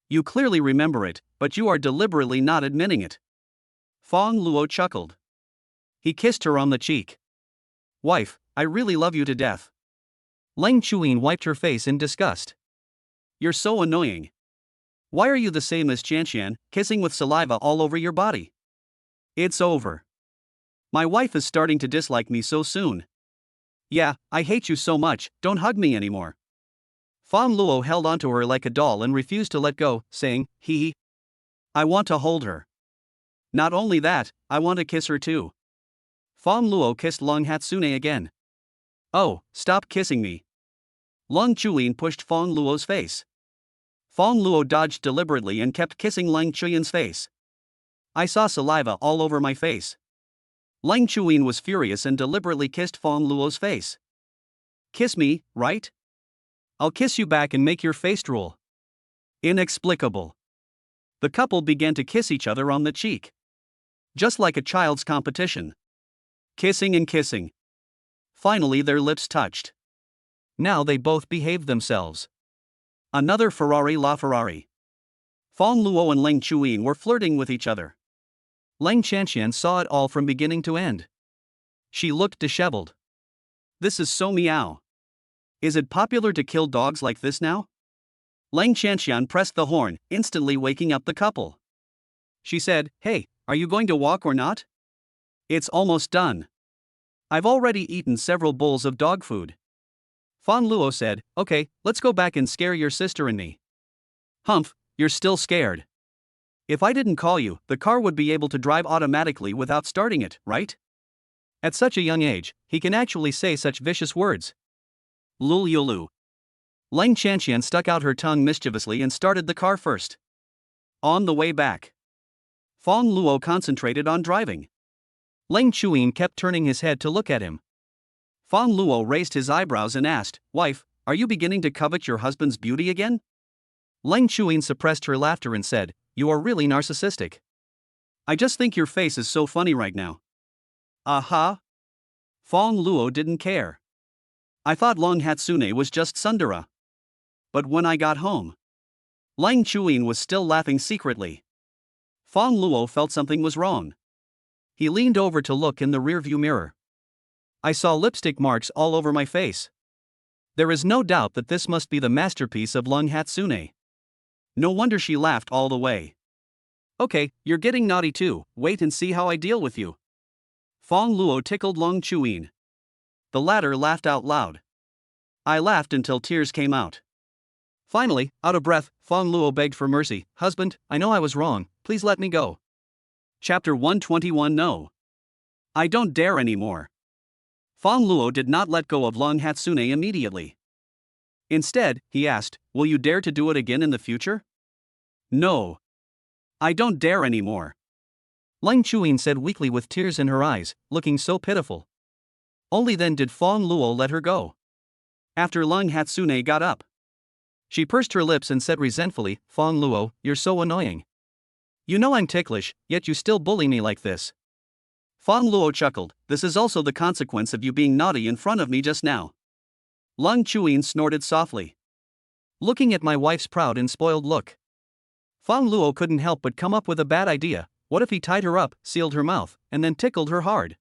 You clearly remember it, but you are deliberately not admitting it. Fang Luo chuckled. He kissed her on the cheek. Wife, I really love you to death. Lang Chuyin wiped her face in disgust. You're so annoying. Why are you the same as Qianxian, kissing with saliva all over your body? It's over. My wife is starting to dislike me so soon. Yeah, I hate you so much, don't hug me anymore. Fang Luo held onto her like a doll and refused to let go, saying, Hee. I want to hold her. Not only that, I want to kiss her too. Fang Luo kissed Long Hatsune again. Oh, stop kissing me. Lang Chuyin pushed Fang Luo's face. Fang Luo dodged deliberately and kept kissing Lang Chuyin's face. I saw saliva all over my face. Lang Chuyin was furious and deliberately kissed Fang Luo's face. Kiss me, right? I'll kiss you back and make your face drool. Inexplicable. The couple began to kiss each other on the cheek. Just like a child's competition. Kissing and kissing. Finally their lips touched. Now they both behaved themselves. Another Ferrari la Ferrari. Fang Luo and Lang Chuyin were flirting with each other. Lang Qianxian saw it all from beginning to end. She looked disheveled. This is so meow. Is it popular to kill dogs like this now? Lang Qianxian pressed the horn, instantly waking up the couple. She said, Hey, are you going to walk or not? It's almost done. I've already eaten several bowls of dog food. Fang Luo said, Okay, let's go back and scare your sister and me. Humph, you're still scared. If I didn't call you, the car would be able to drive automatically without starting it, right? At such a young age, he can actually say such vicious words. Lul Yulu. Lang Qianxian stuck out her tongue mischievously and started the car first. On the way back, Fang Luo concentrated on driving. Lang Chuyin kept turning his head to look at him. Fang Luo raised his eyebrows and asked, Wife, are you beginning to covet your husband's beauty again? Lang Chuyin suppressed her laughter and said, You are really narcissistic. I just think your face is so funny right now. Aha. Fang Luo didn't care. I thought Long Hatsune was just tsundere. But when I got home, Lang Chuyin was still laughing secretly. Fang Luo felt something was wrong. He leaned over to look in the rearview mirror. I saw lipstick marks all over my face. There is no doubt that this must be the masterpiece of Long Hatsune. No wonder she laughed all the way. Okay, you're getting naughty too, wait and see how I deal with you. Fang Luo tickled Lang Chuyin. The latter laughed out loud. I laughed until tears came out. Finally, out of breath, Fang Luo begged for mercy. Husband, I know I was wrong, please let me go. Chapter 121 No. I don't dare anymore. Fang Luo did not let go of Long Hatsune immediately. Instead, he asked, Will you dare to do it again in the future? No. I don't dare anymore. Lang Chuyin said weakly with tears in her eyes, looking so pitiful. Only then did Fang Luo let her go. After Long Hatsune got up, she pursed her lips and said resentfully, Fang Luo, you're so annoying. You know I'm ticklish, yet you still bully me like this. Fang Luo chuckled, this is also the consequence of you being naughty in front of me just now. Lang Chuyin snorted softly, looking at my wife's proud and spoiled look. Fang Luo couldn't help but come up with a bad idea. What if he tied her up, sealed her mouth, and then tickled her hard?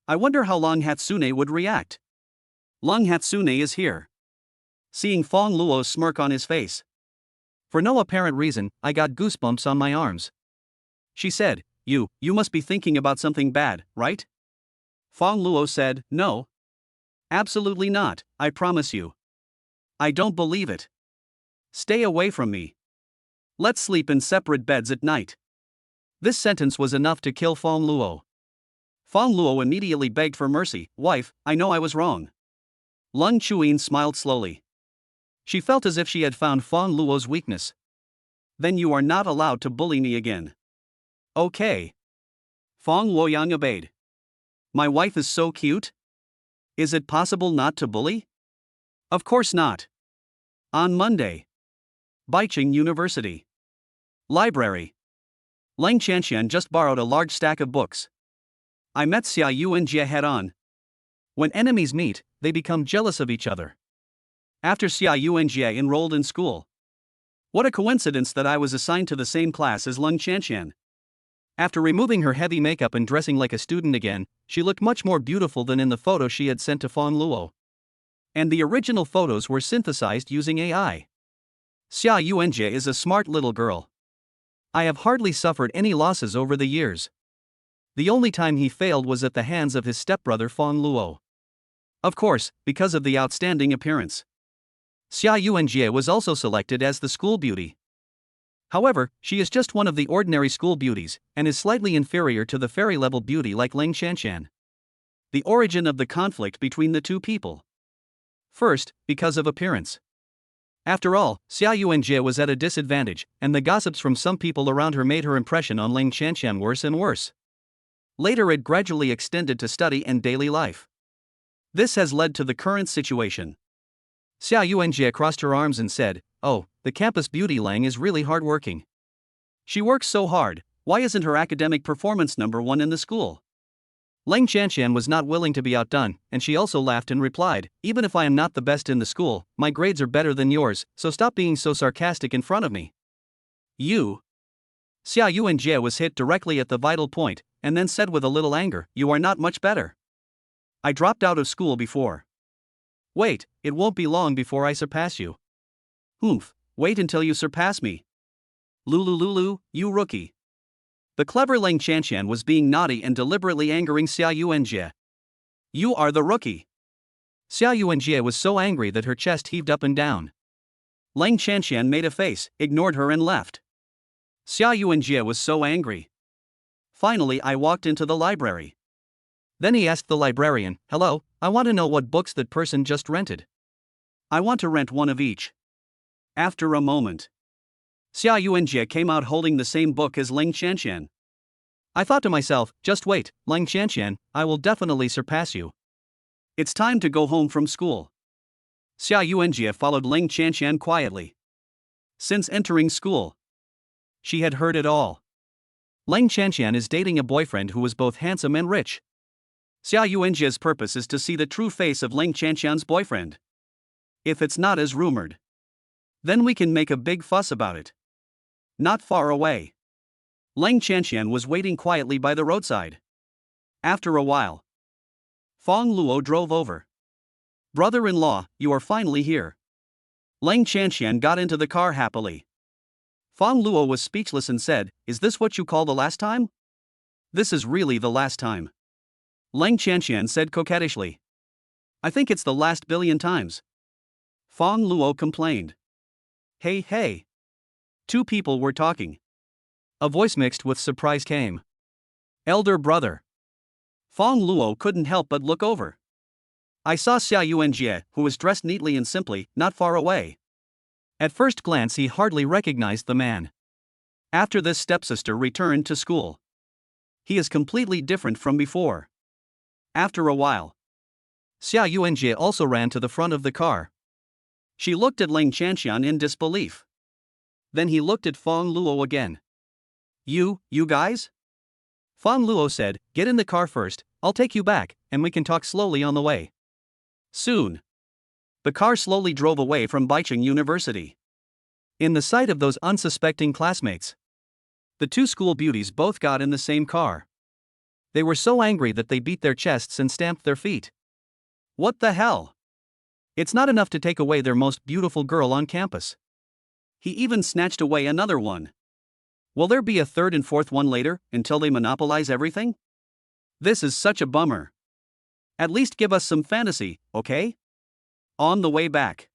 I wonder how Long Hatsune would react. Long Hatsune is here. Seeing Fang Luo's smirk on his face, for no apparent reason, I got goosebumps on my arms. She said, You must be thinking about something bad, right? Fang Luo said, No. Absolutely not, I promise you. I don't believe it. Stay away from me. Let's sleep in separate beds at night. This sentence was enough to kill Fang Luo. Fang Luo immediately begged for mercy. Wife, I know I was wrong. Lang Chuyin smiled slowly. She felt as if she had found Fang Luo's weakness. Then you are not allowed to bully me again. Okay. Fang Luoyang obeyed. My wife is so cute? Is it possible not to bully? Of course not. On Monday. Baiqing University. Library. Lang Chanxian just borrowed a large stack of books. I met Xia Yu and Jie head on. When enemies meet, they become jealous of each other. After Xia Yu and Jie enrolled in school. What a coincidence that I was assigned to the same class as Leng Chanxian. After removing her heavy makeup and dressing like a student again, she looked much more beautiful than in the photo she had sent to Fang Luo. And the original photos were synthesized using AI. Xia Yuanjie is a smart little girl. I have hardly suffered any losses over the years. The only time he failed was at the hands of his stepbrother Fang Luo. Of course, because of the outstanding appearance. Xia Yuanjie was also selected as the school beauty. However, she is just one of the ordinary school beauties, and is slightly inferior to the fairy-level beauty like Leng Shanshan. The origin of the conflict between the two people. First, because of appearance. After all, Xia Yuanjie was at a disadvantage, and the gossips from some people around her made her impression on Leng Shanshan worse and worse. Later it gradually extended to study and daily life. This has led to the current situation. Xia Yuanjie crossed her arms and said, "Oh, the campus beauty Lang is really hardworking. She works so hard, why isn't her academic performance #1 in the school?" Leng Shanshan was not willing to be outdone, and she also laughed and replied, "Even if I am not the best in the school, my grades are better than yours, so stop being so sarcastic in front of me." You. Xia Yuanjie was hit directly at the vital point, and then said with a little anger, "You are not much better. I dropped out of school before. Wait, it won't be long before I surpass you." "Oomph, wait until you surpass me. Lulu, you rookie." The clever Leng Shanshan was being naughty and deliberately angering Xia Yuanjie. "You are the rookie." Xia Yuanjie was so angry that her chest heaved up and down. Leng Shanshan made a face, ignored her and left. Xia Yuanjie was so angry. Finally I walked into the library. Then he asked the librarian, "Hello, I want to know what books that person just rented." "I want to rent one of each." After a moment, Xia Yuanjie came out holding the same book as Leng Shanshan. I thought to myself, just wait, Leng Shanshan, I will definitely surpass you. It's time to go home from school. Xia Yuanjie followed Leng Shanshan quietly. Since entering school, she had heard it all. Leng Shanshan is dating a boyfriend who is both handsome and rich. Xia Yuanjie's purpose is to see the true face of Leng Shanshan's boyfriend. If it's not as rumored, then we can make a big fuss about it. Not far away, Leng Shanshan was waiting quietly by the roadside. After a while, Fang Luo drove over. "Brother-in-law, you are finally here." Leng Shanshan got into the car happily. Fang Luo was speechless and said, "Is this what you call the last time?" "This is really the last time," Leng Shanshan said coquettishly. "I think it's the last billion times." Fang Luo complained. Hey. Two people were talking. A voice mixed with surprise came. "Elder brother." Fang Luo couldn't help but look over. I saw Xia Yuanjie, who was dressed neatly and simply, not far away. At first glance he hardly recognized the man. After this stepsister returned to school, he is completely different from before. After a while, Xia Yuanjie also ran to the front of the car. She looked at Leng Shanshan in disbelief. Then he looked at Fang Luo again. You guys?" Fang Luo said, "Get in the car first, I'll take you back, and we can talk slowly on the way." Soon, the car slowly drove away from Baiqing University. In the sight of those unsuspecting classmates, the two school beauties both got in the same car. They were so angry that they beat their chests and stamped their feet. What the hell? It's not enough to take away their most beautiful girl on campus. He even snatched away another one. Will there be a third and fourth one later, until they monopolize everything? This is such a bummer. At least give us some fantasy, okay? On the way back,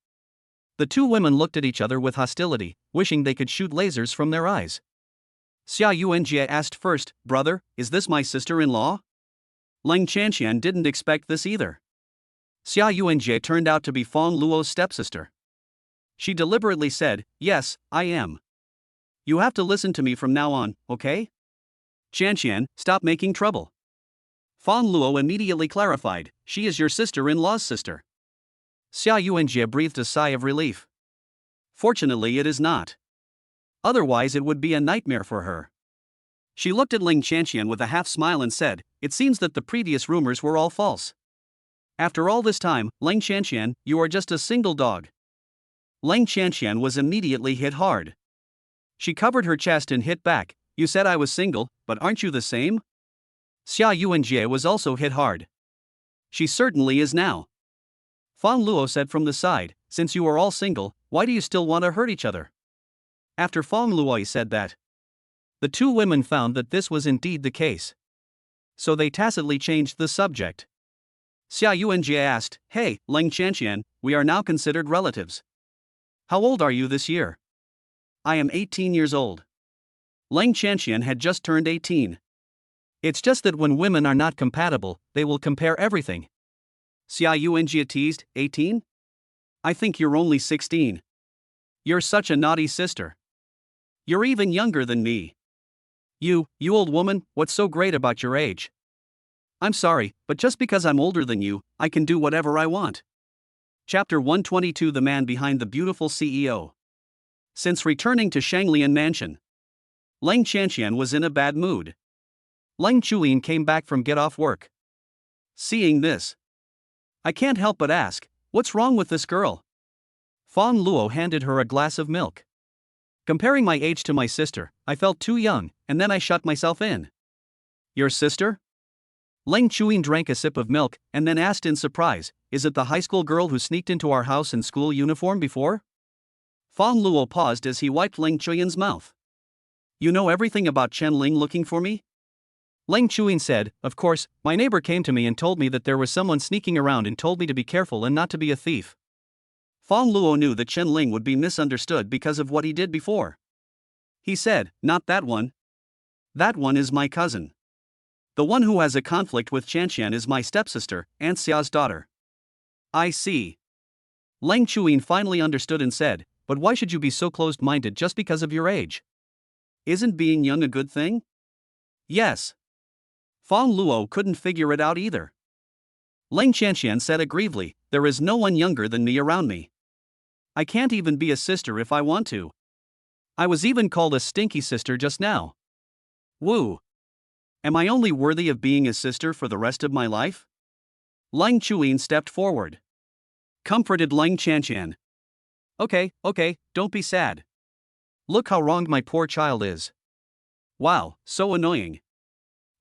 the two women looked at each other with hostility, wishing they could shoot lasers from their eyes. Xia Yuanjie asked first, "Brother, is this my sister-in-law?" Leng Shanshan didn't expect this either. Xia Yuanjie turned out to be Fang Luo's stepsister. She deliberately said, "Yes, I am." You have to listen to me from now on, okay? Qianqian, stop making trouble. Fang Luo immediately clarified, she is your sister-in-law's sister. Xia Yuanjie breathed a sigh of relief. Fortunately it is not. Otherwise it would be a nightmare for her. She looked at Ling Qianqian with a half-smile and said, it seems that the previous rumors were all false. After all this time, Ling Qianqian, you are just a single dog. Ling Qianqian was immediately hit hard. She covered her chest and hit back, you said I was single, but aren't you the same? Xia Yuanjie was also hit hard. She certainly is now. Fang Luo said from the side, since you are all single, why do you still want to hurt each other? After Fang Luo said that, the two women found that this was indeed the case. So they tacitly changed the subject. Xia Yuanjie asked, hey, Ling Qianqian, we are now considered relatives. How old are you this year? I am 18 years old. Ling Qianqian had just turned 18. It's just that when women are not compatible, they will compare everything. Xia Yuanjie teased, 18? I think you're only 16. You're such a naughty sister. You're even younger than me. You old woman, what's so great about your age? I'm sorry, but just because I'm older than you, I can do whatever I want. Chapter 122 The Man Behind the Beautiful CEO. Since returning to Shanglian Mansion, Ling Qianqian was in a bad mood. Ling Chuyin came back from get off work. Seeing this, I can't help but ask, what's wrong with this girl? Fang Luo handed her a glass of milk. Comparing my age to my sister, I felt too young, and then I shut myself in. Your sister? Ling Chuyin drank a sip of milk, and then asked in surprise, is it the high school girl who sneaked into our house in school uniform before? Fang Luo paused as he wiped Ling Chuyin's mouth. You know everything about Chen Ling looking for me? Ling Chuyin said, of course, my neighbor came to me and told me that there was someone sneaking around and told me to be careful and not to be a thief. Fang Luo knew that Chen Ling would be misunderstood because of what he did before. He said, not that one. That one is my cousin. The one who has a conflict with Qianqian is my stepsister, Aunt Xia's daughter. I see. Ling Chuyin finally understood and said, but why should you be so closed-minded just because of your age? Isn't being young a good thing? Yes. Fang Luo couldn't figure it out either. Ling Qianqian said aggrievedly, there is no one younger than me around me. I can't even be a sister if I want to. I was even called a stinky sister just now. Woo. Am I only worthy of being a sister for the rest of my life? Ling Chuyin stepped forward. Comforted Ling Qianqian. Okay, don't be sad. Look how wronged my poor child is. Wow, so annoying.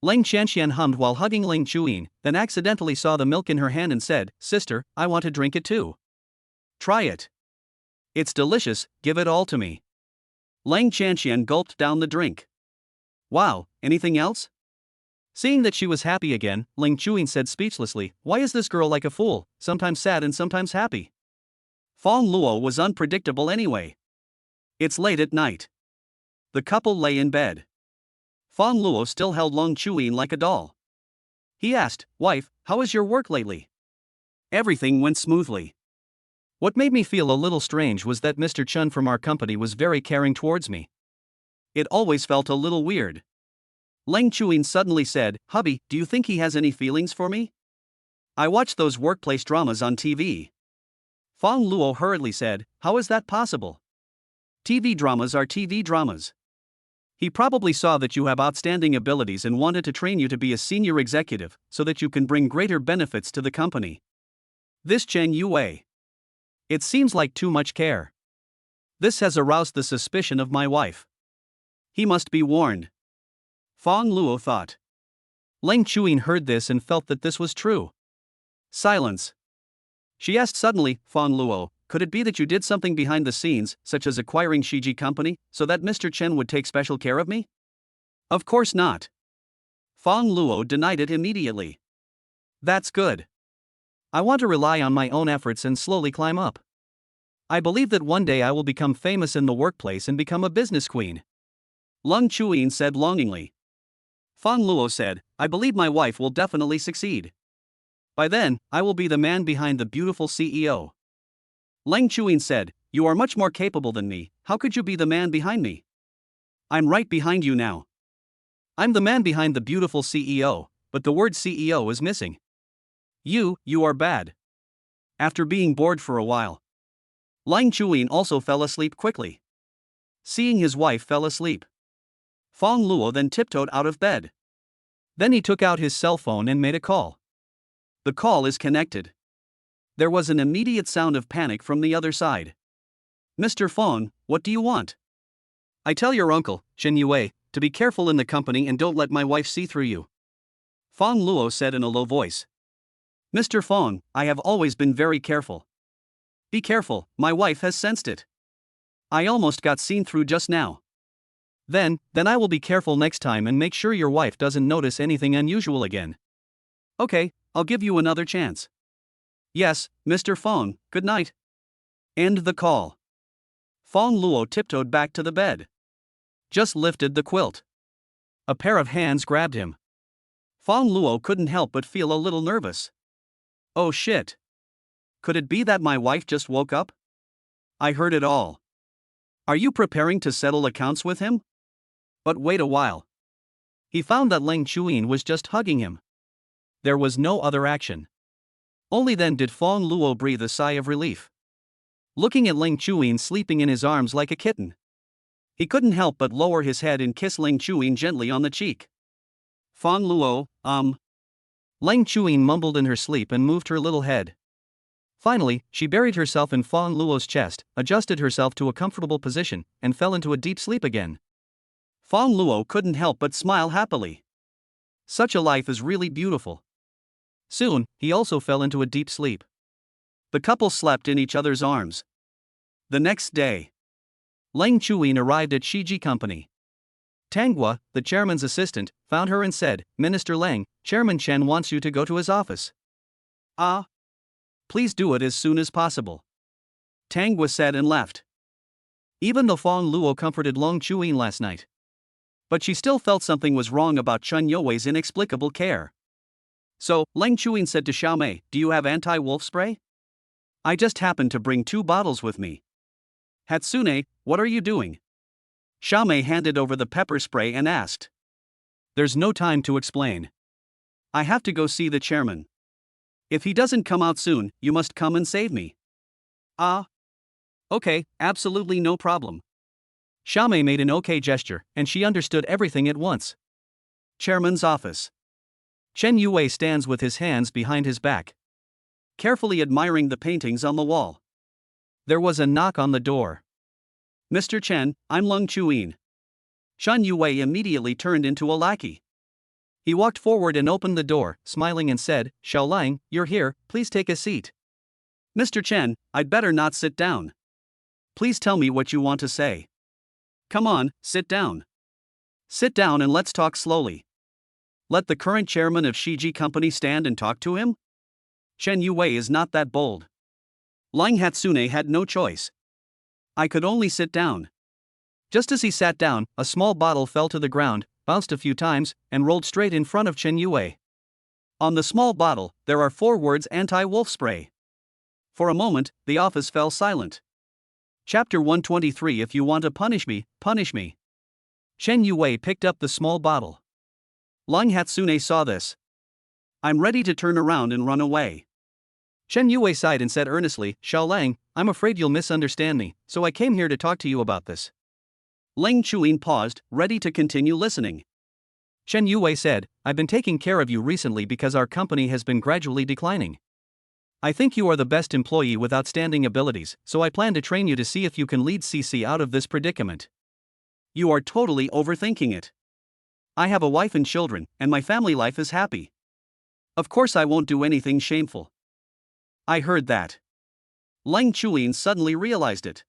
Ling Qianqian hummed while hugging Ling Chuyin, then accidentally saw the milk in her hand and said, sister, I want to drink it too. Try it. It's delicious, give it all to me. Ling Qianqian gulped down the drink. Wow, anything else? Seeing that she was happy again, Ling Chuyin said speechlessly, why is this girl like a fool, sometimes sad and sometimes happy? Fang Luo was unpredictable anyway. It's late at night. The couple lay in bed. Fang Luo still held Ling Chuyin like a doll. He asked, wife, how is your work lately? Everything went smoothly. What made me feel a little strange was that Mr. Chun from our company was very caring towards me. It always felt a little weird. Ling Chuyin suddenly said, hubby, do you think he has any feelings for me? I watch those workplace dramas on TV. Fang Luo hurriedly said, how is that possible? TV dramas are TV dramas. He probably saw that you have outstanding abilities and wanted to train you to be a senior executive so that you can bring greater benefits to the company. This Chen Yue. It seems like too much care. This has aroused the suspicion of my wife. He must be warned. Fang Luo thought. Ling Chuyin heard this and felt that this was true. Silence. She asked suddenly, Fang Luo, could it be that you did something behind the scenes, such as acquiring Shiji Company, so that Mr. Chen would take special care of me? Of course not. Fang Luo denied it immediately. That's good. I want to rely on my own efforts and slowly climb up. I believe that one day I will become famous in the workplace and become a business queen. Ling Chuyin said longingly. Fang Luo said, I believe my wife will definitely succeed. By then, I will be the man behind the beautiful CEO. Ling Chuyin said, you are much more capable than me, how could you be the man behind me? I'm right behind you now. I'm the man behind the beautiful CEO, but the word CEO is missing. You are bad. After being bored for a while, Lang Chuyin also fell asleep quickly. Seeing his wife fell asleep, Fang Luo then tiptoed out of bed. Then he took out his cell phone and made a call. The call is connected. There was an immediate sound of panic from the other side. Mr. Fang, what do you want? I tell your uncle, Chen Yue, to be careful in the company and don't let my wife see through you. Fang Luo said in a low voice. Mr. Fang, I have always been very careful. Be careful, my wife has sensed it. I almost got seen through just now. Then I will be careful next time and make sure your wife doesn't notice anything unusual again. Okay, I'll give you another chance. Yes, Mr. Fang, good night. End the call. Fang Luo tiptoed back to the bed. Just lifted the quilt. A pair of hands grabbed him. Fang Luo couldn't help but feel a little nervous. Oh shit. Could it be that my wife just woke up? I heard it all. Are you preparing to settle accounts with him? But wait a while. He found that Lang Chuyin was just hugging him. There was no other action. Only then did Fang Luo breathe a sigh of relief. Looking at Lang Chuyin sleeping in his arms like a kitten, he couldn't help but lower his head and kiss Lang Chuyin gently on the cheek. Fang Luo, Lang Chuyin mumbled in her sleep and moved her little head. Finally, she buried herself in Fang Luo's chest, adjusted herself to a comfortable position, and fell into a deep sleep again. Fang Luo couldn't help but smile happily. Such a life is really beautiful. Soon, he also fell into a deep sleep. The couple slept in each other's arms. The next day, Lang Chuyin arrived at Shiji Company. Tanghua, the chairman's assistant, found her and said, Minister Lang, Chairman Chen wants you to go to his office. Ah. Please do it as soon as possible. Tanghua said and left. Even though Fang Luo comforted Lang Chuyin last night, but she still felt something was wrong about Chen Youwei's inexplicable care. So, Lang Chuyin said to Xiaomei, do you have anti-wolf spray? I just happened to bring 2 bottles with me. Hatsune, what are you doing? Xiaomei handed over the pepper spray and asked. There's no time to explain. I have to go see the chairman. If he doesn't come out soon, you must come and save me. Ah. Okay, absolutely no problem. Xiaomei made an okay gesture, and she understood everything at once. Chairman's office. Chen Yue stands with his hands behind his back, carefully admiring the paintings on the wall. There was a knock on the door. Mr. Chen, I'm Lang Chuyin. Shan Yue immediately turned into a lackey. He walked forward and opened the door, smiling and said, Xiao Lang, you're here, please take a seat. Mr. Chen, I'd better not sit down. Please tell me what you want to say. Come on, sit down. Sit down and let's talk slowly. Let the current chairman of Shiji Company stand and talk to him? Shen Yue is not that bold. Lang Hatsune had no choice. I could only sit down. Just as he sat down, a small bottle fell to the ground, bounced a few times, and rolled straight in front of Chen Yue. On the small bottle, there are 4 words anti-wolf spray. For a moment, the office fell silent. Chapter 123 If you want to punish me, punish me. Shen Yue picked up the small bottle. Lang Hatsune saw this. I'm ready to turn around and run away. Shen Yue sighed and said earnestly, Xiao Lang, I'm afraid you'll misunderstand me, so I came here to talk to you about this. Lang Chuyin paused, ready to continue listening. Shen Yue said, I've been taking care of you recently because our company has been gradually declining. I think you are the best employee with outstanding abilities, so I plan to train you to see if you can lead CC out of this predicament. You are totally overthinking it. I have a wife and children, and my family life is happy. Of course I won't do anything shameful. I heard that. Lang Chuyin suddenly realized it.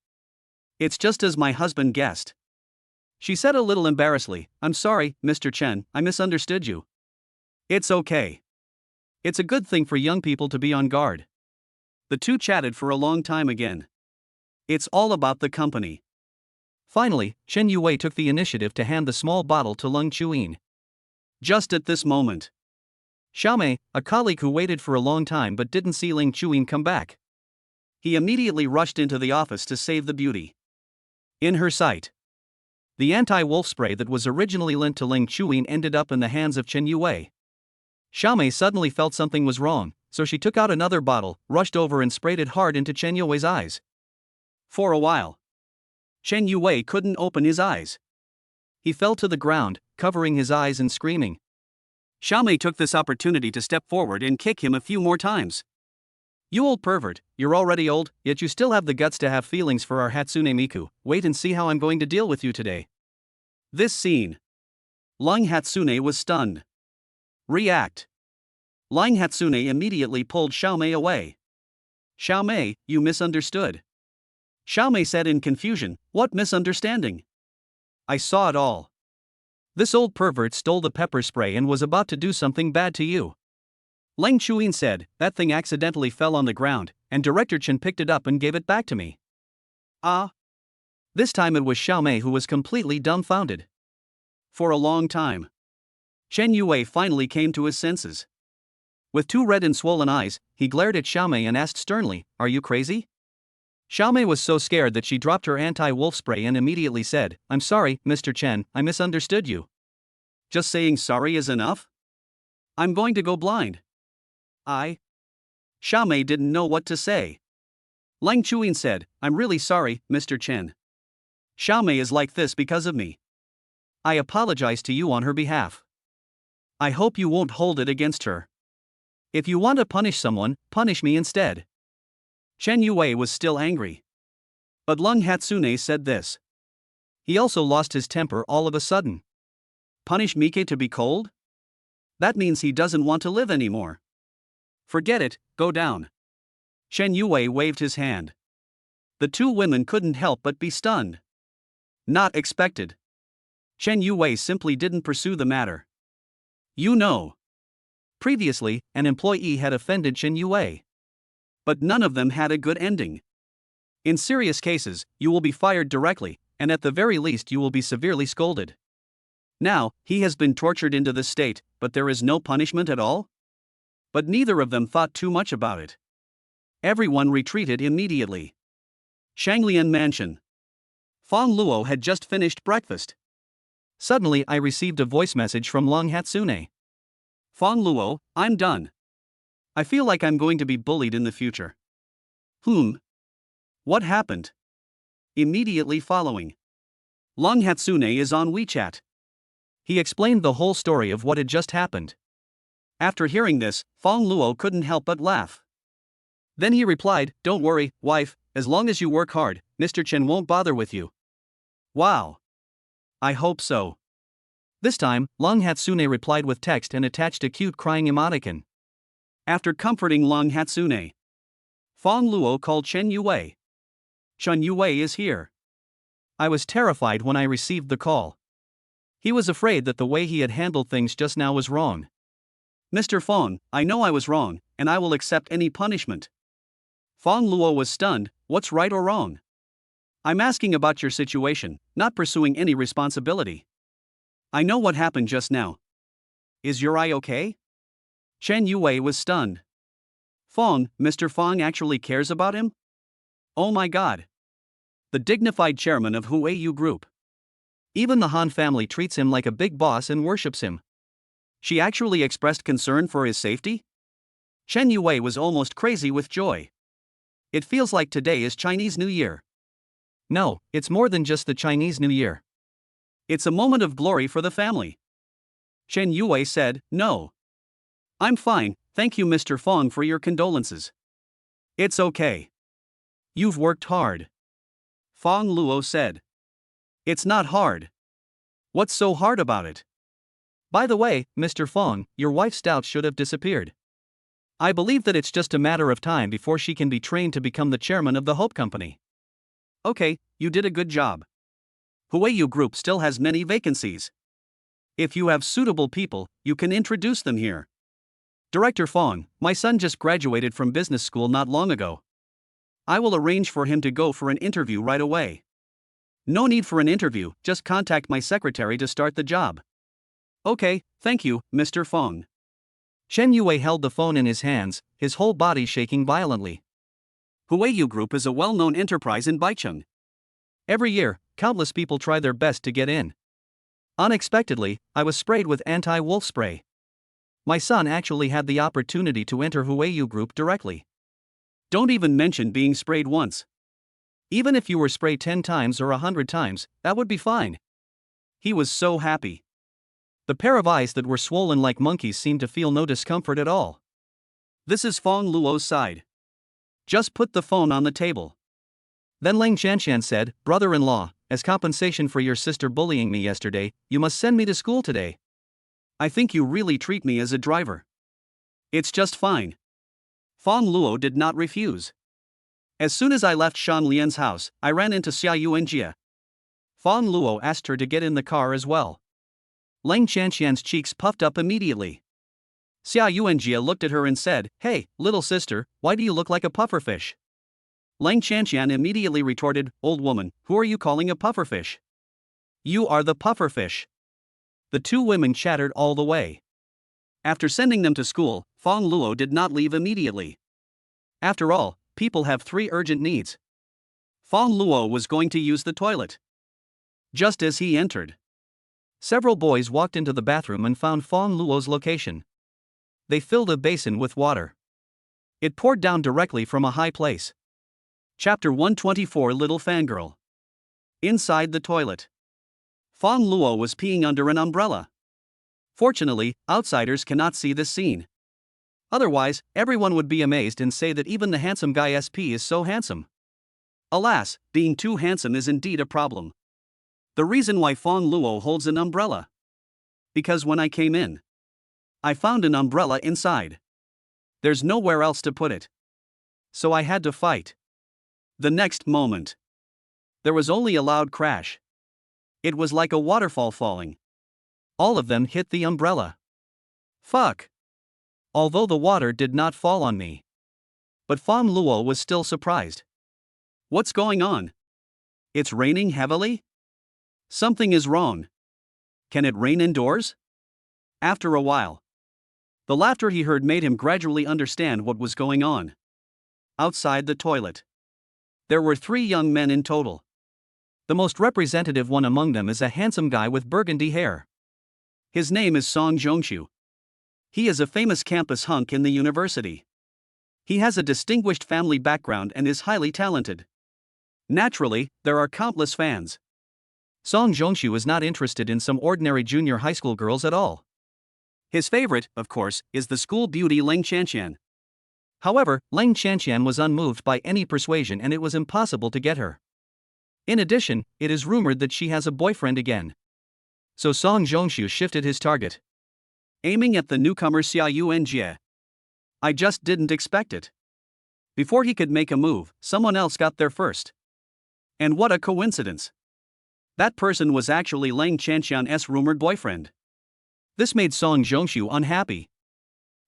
It's just as my husband guessed. She said a little embarrassedly, I'm sorry, Mr. Chen, I misunderstood you. It's okay. It's a good thing for young people to be on guard. The two chatted for a long time again. It's all about the company. Finally, Chen Yue took the initiative to hand the small bottle to Lang Chuyin. Just at this moment, Xiaomei, a colleague who waited for a long time but didn't see Lang Chuyin come back. He immediately rushed into the office to save the beauty. In her sight, The anti-wolf spray that was originally lent to Ling Chuyin ended up in the hands of Chen Yue. Xiaomei suddenly felt something was wrong, so she took out another bottle, rushed over and sprayed it hard into Chen Yue's eyes. For a while, Chen Yue couldn't open his eyes. He fell to the ground, covering his eyes and screaming. Xiaomei took this opportunity to step forward and kick him a few more times. You old pervert, you're already old, yet you still have the guts to have feelings for our Hatsune Miku. Wait and see how I'm going to deal with you today. This scene. Ling Hatsune was stunned. React. Ling Hatsune immediately pulled Xiaomei away. Xiaomei, you misunderstood. Xiaomei said in confusion, what misunderstanding? I saw it all. This old pervert stole the pepper spray and was about to do something bad to you. Ling Chuyin said, that thing accidentally fell on the ground, and Director Chen picked it up and gave it back to me. Ah? This time it was Xiaomei who was completely dumbfounded. For a long time, Chen Yue finally came to his senses. With two red and swollen eyes, he glared at Xiaomei and asked sternly, are you crazy? Xiaomei was so scared that she dropped her anti-wolf spray and immediately said, I'm sorry, Mr. Chen, I misunderstood you. Just saying sorry is enough? I'm going to go blind. Xiaomei didn't know what to say. Ling Chuyin said, I'm really sorry, Mr. Chen. Xiaomei is like this because of me. I apologize to you on her behalf. I hope you won't hold it against her. If you want to punish someone, punish me instead. Chen Yue was still angry. But Ling Hatsune said this. He also lost his temper all of a sudden. Punish Mike to be cold? That means he doesn't want to live anymore. Forget it, go down. Chen Yue waved his hand. The two women couldn't help but be stunned. Not expected. Chen Yue simply didn't pursue the matter. You know. Previously, an employee had offended Chen Yue. But none of them had a good ending. In serious cases, you will be fired directly, and at the very least you will be severely scolded. Now, he has been tortured into this state, but there is no punishment at all? But neither of them thought too much about it. Everyone retreated immediately. Shanglian Mansion. Fang Luo had just finished breakfast. Suddenly I received a voice message from Ling Hatsune. Fang Luo, I'm done. I feel like I'm going to be bullied in the future. What happened? Immediately following, Ling Hatsune is on WeChat. He explained the whole story of what had just happened. After hearing this, Fang Luo couldn't help but laugh. Then he replied, don't worry, wife, as long as you work hard, Mr. Chen won't bother with you. Wow. I hope so. This time, Ling Hatsune replied with text and attached a cute crying emoticon. After comforting Ling Hatsune, Fang Luo called Chen Yue. Chen Yue is here. I was terrified when I received the call. He was afraid that the way he had handled things just now was wrong. Mr. Fang, I know I was wrong, and I will accept any punishment. Fang Luo was stunned, what's right or wrong? I'm asking about your situation, not pursuing any responsibility. I know what happened just now. Is your eye okay? Chen Yue was stunned. Fang, Mr. Fang actually cares about him? Oh my god. The dignified chairman of Huayu Group. Even the Han family treats him like a big boss and worships him. She actually expressed concern for his safety? Chen Yue was almost crazy with joy. It feels like today is Chinese New Year. No, it's more than just the Chinese New Year. It's a moment of glory for the family. Chen Yue said, no. I'm fine, thank you Mr. Fang for your condolences. It's okay. You've worked hard. Fang Luo said. It's not hard. What's so hard about it? By the way, Mr. Fang, your wife's doubts should have disappeared. I believe that it's just a matter of time before she can be trained to become the chairman of the Hope Company. Okay, you did a good job. Huayu Group still has many vacancies. If you have suitable people, you can introduce them here. Director Fang, my son just graduated from business school not long ago. I will arrange for him to go for an interview right away. No need for an interview, just contact my secretary to start the job. Okay, thank you, Mr. Fang. Chen Yue held the phone in his hands, his whole body shaking violently. Huayu Group is a well-known enterprise in Baicheng. Every year, countless people try their best to get in. Unexpectedly, I was sprayed with anti-wolf spray. My son actually had the opportunity to enter Huayu group directly. Don't even mention being sprayed once. Even if you were sprayed 10 times or 100 times, that would be fine. He was so happy. The pair of eyes that were swollen like monkeys seemed to feel no discomfort at all. This is Fang Luo's side. Just put the phone on the table. Then Ling Chanshan said, "Brother-in-law, as compensation for your sister bullying me yesterday, you must send me to school today." I think you really treat me as a driver. It's just fine. Fang Luo did not refuse. As soon as I left Shan Lian's house, I ran into Xia Yuanjia. Fang Luo asked her to get in the car as well. Ling Chanshan's cheeks puffed up immediately. Xia Yuanjia looked at her and said, "Hey, little sister, why do you look like a pufferfish?" Ling Chanshan immediately retorted, "Old woman, who are you calling a pufferfish? You are the pufferfish." The two women chattered all the way. After sending them to school, Fang Luo did not leave immediately. After all, people have 3 urgent needs. Fang Luo was going to use the toilet. Just as he entered, several boys walked into the bathroom and found Fang Luo's location. They filled a basin with water. It poured down directly from a high place. Chapter 124 Little Fangirl. Inside the toilet, Fang Luo was peeing under an umbrella. Fortunately, outsiders cannot see this scene. Otherwise, everyone would be amazed and say that even the handsome guy SP is so handsome. Alas, being too handsome is indeed a problem. The reason why Fang Luo holds an umbrella. Because when I came in, I found an umbrella inside. There's nowhere else to put it. So I had to fight. The next moment, there was only a loud crash. It was like a waterfall falling. All of them hit the umbrella. Fuck. Although the water did not fall on me. But Fang Luo was still surprised. What's going on? It's raining heavily? Something is wrong. Can it rain indoors? After a while, the laughter he heard made him gradually understand what was going on. Outside the toilet, there were 3 young men in total. The most representative one among them is a handsome guy with burgundy hair. His name is Song Zhongshu. He is a famous campus hunk in the university. He has a distinguished family background and is highly talented. Naturally, there are countless fans. Song Zhongshu is not interested in some ordinary junior high school girls at all. His favorite, of course, is the school beauty Ling Chanshan. However, Ling Chanshan was unmoved by any persuasion and it was impossible to get her. In addition, it is rumored that she has a boyfriend again. So Song Zhongshu shifted his target, aiming at the newcomer Xia Yuanjie. I just didn't expect it. Before he could make a move, someone else got there first. And what a coincidence. That person was actually Ling Chanshan's rumored boyfriend. This made Song Zhongshu unhappy.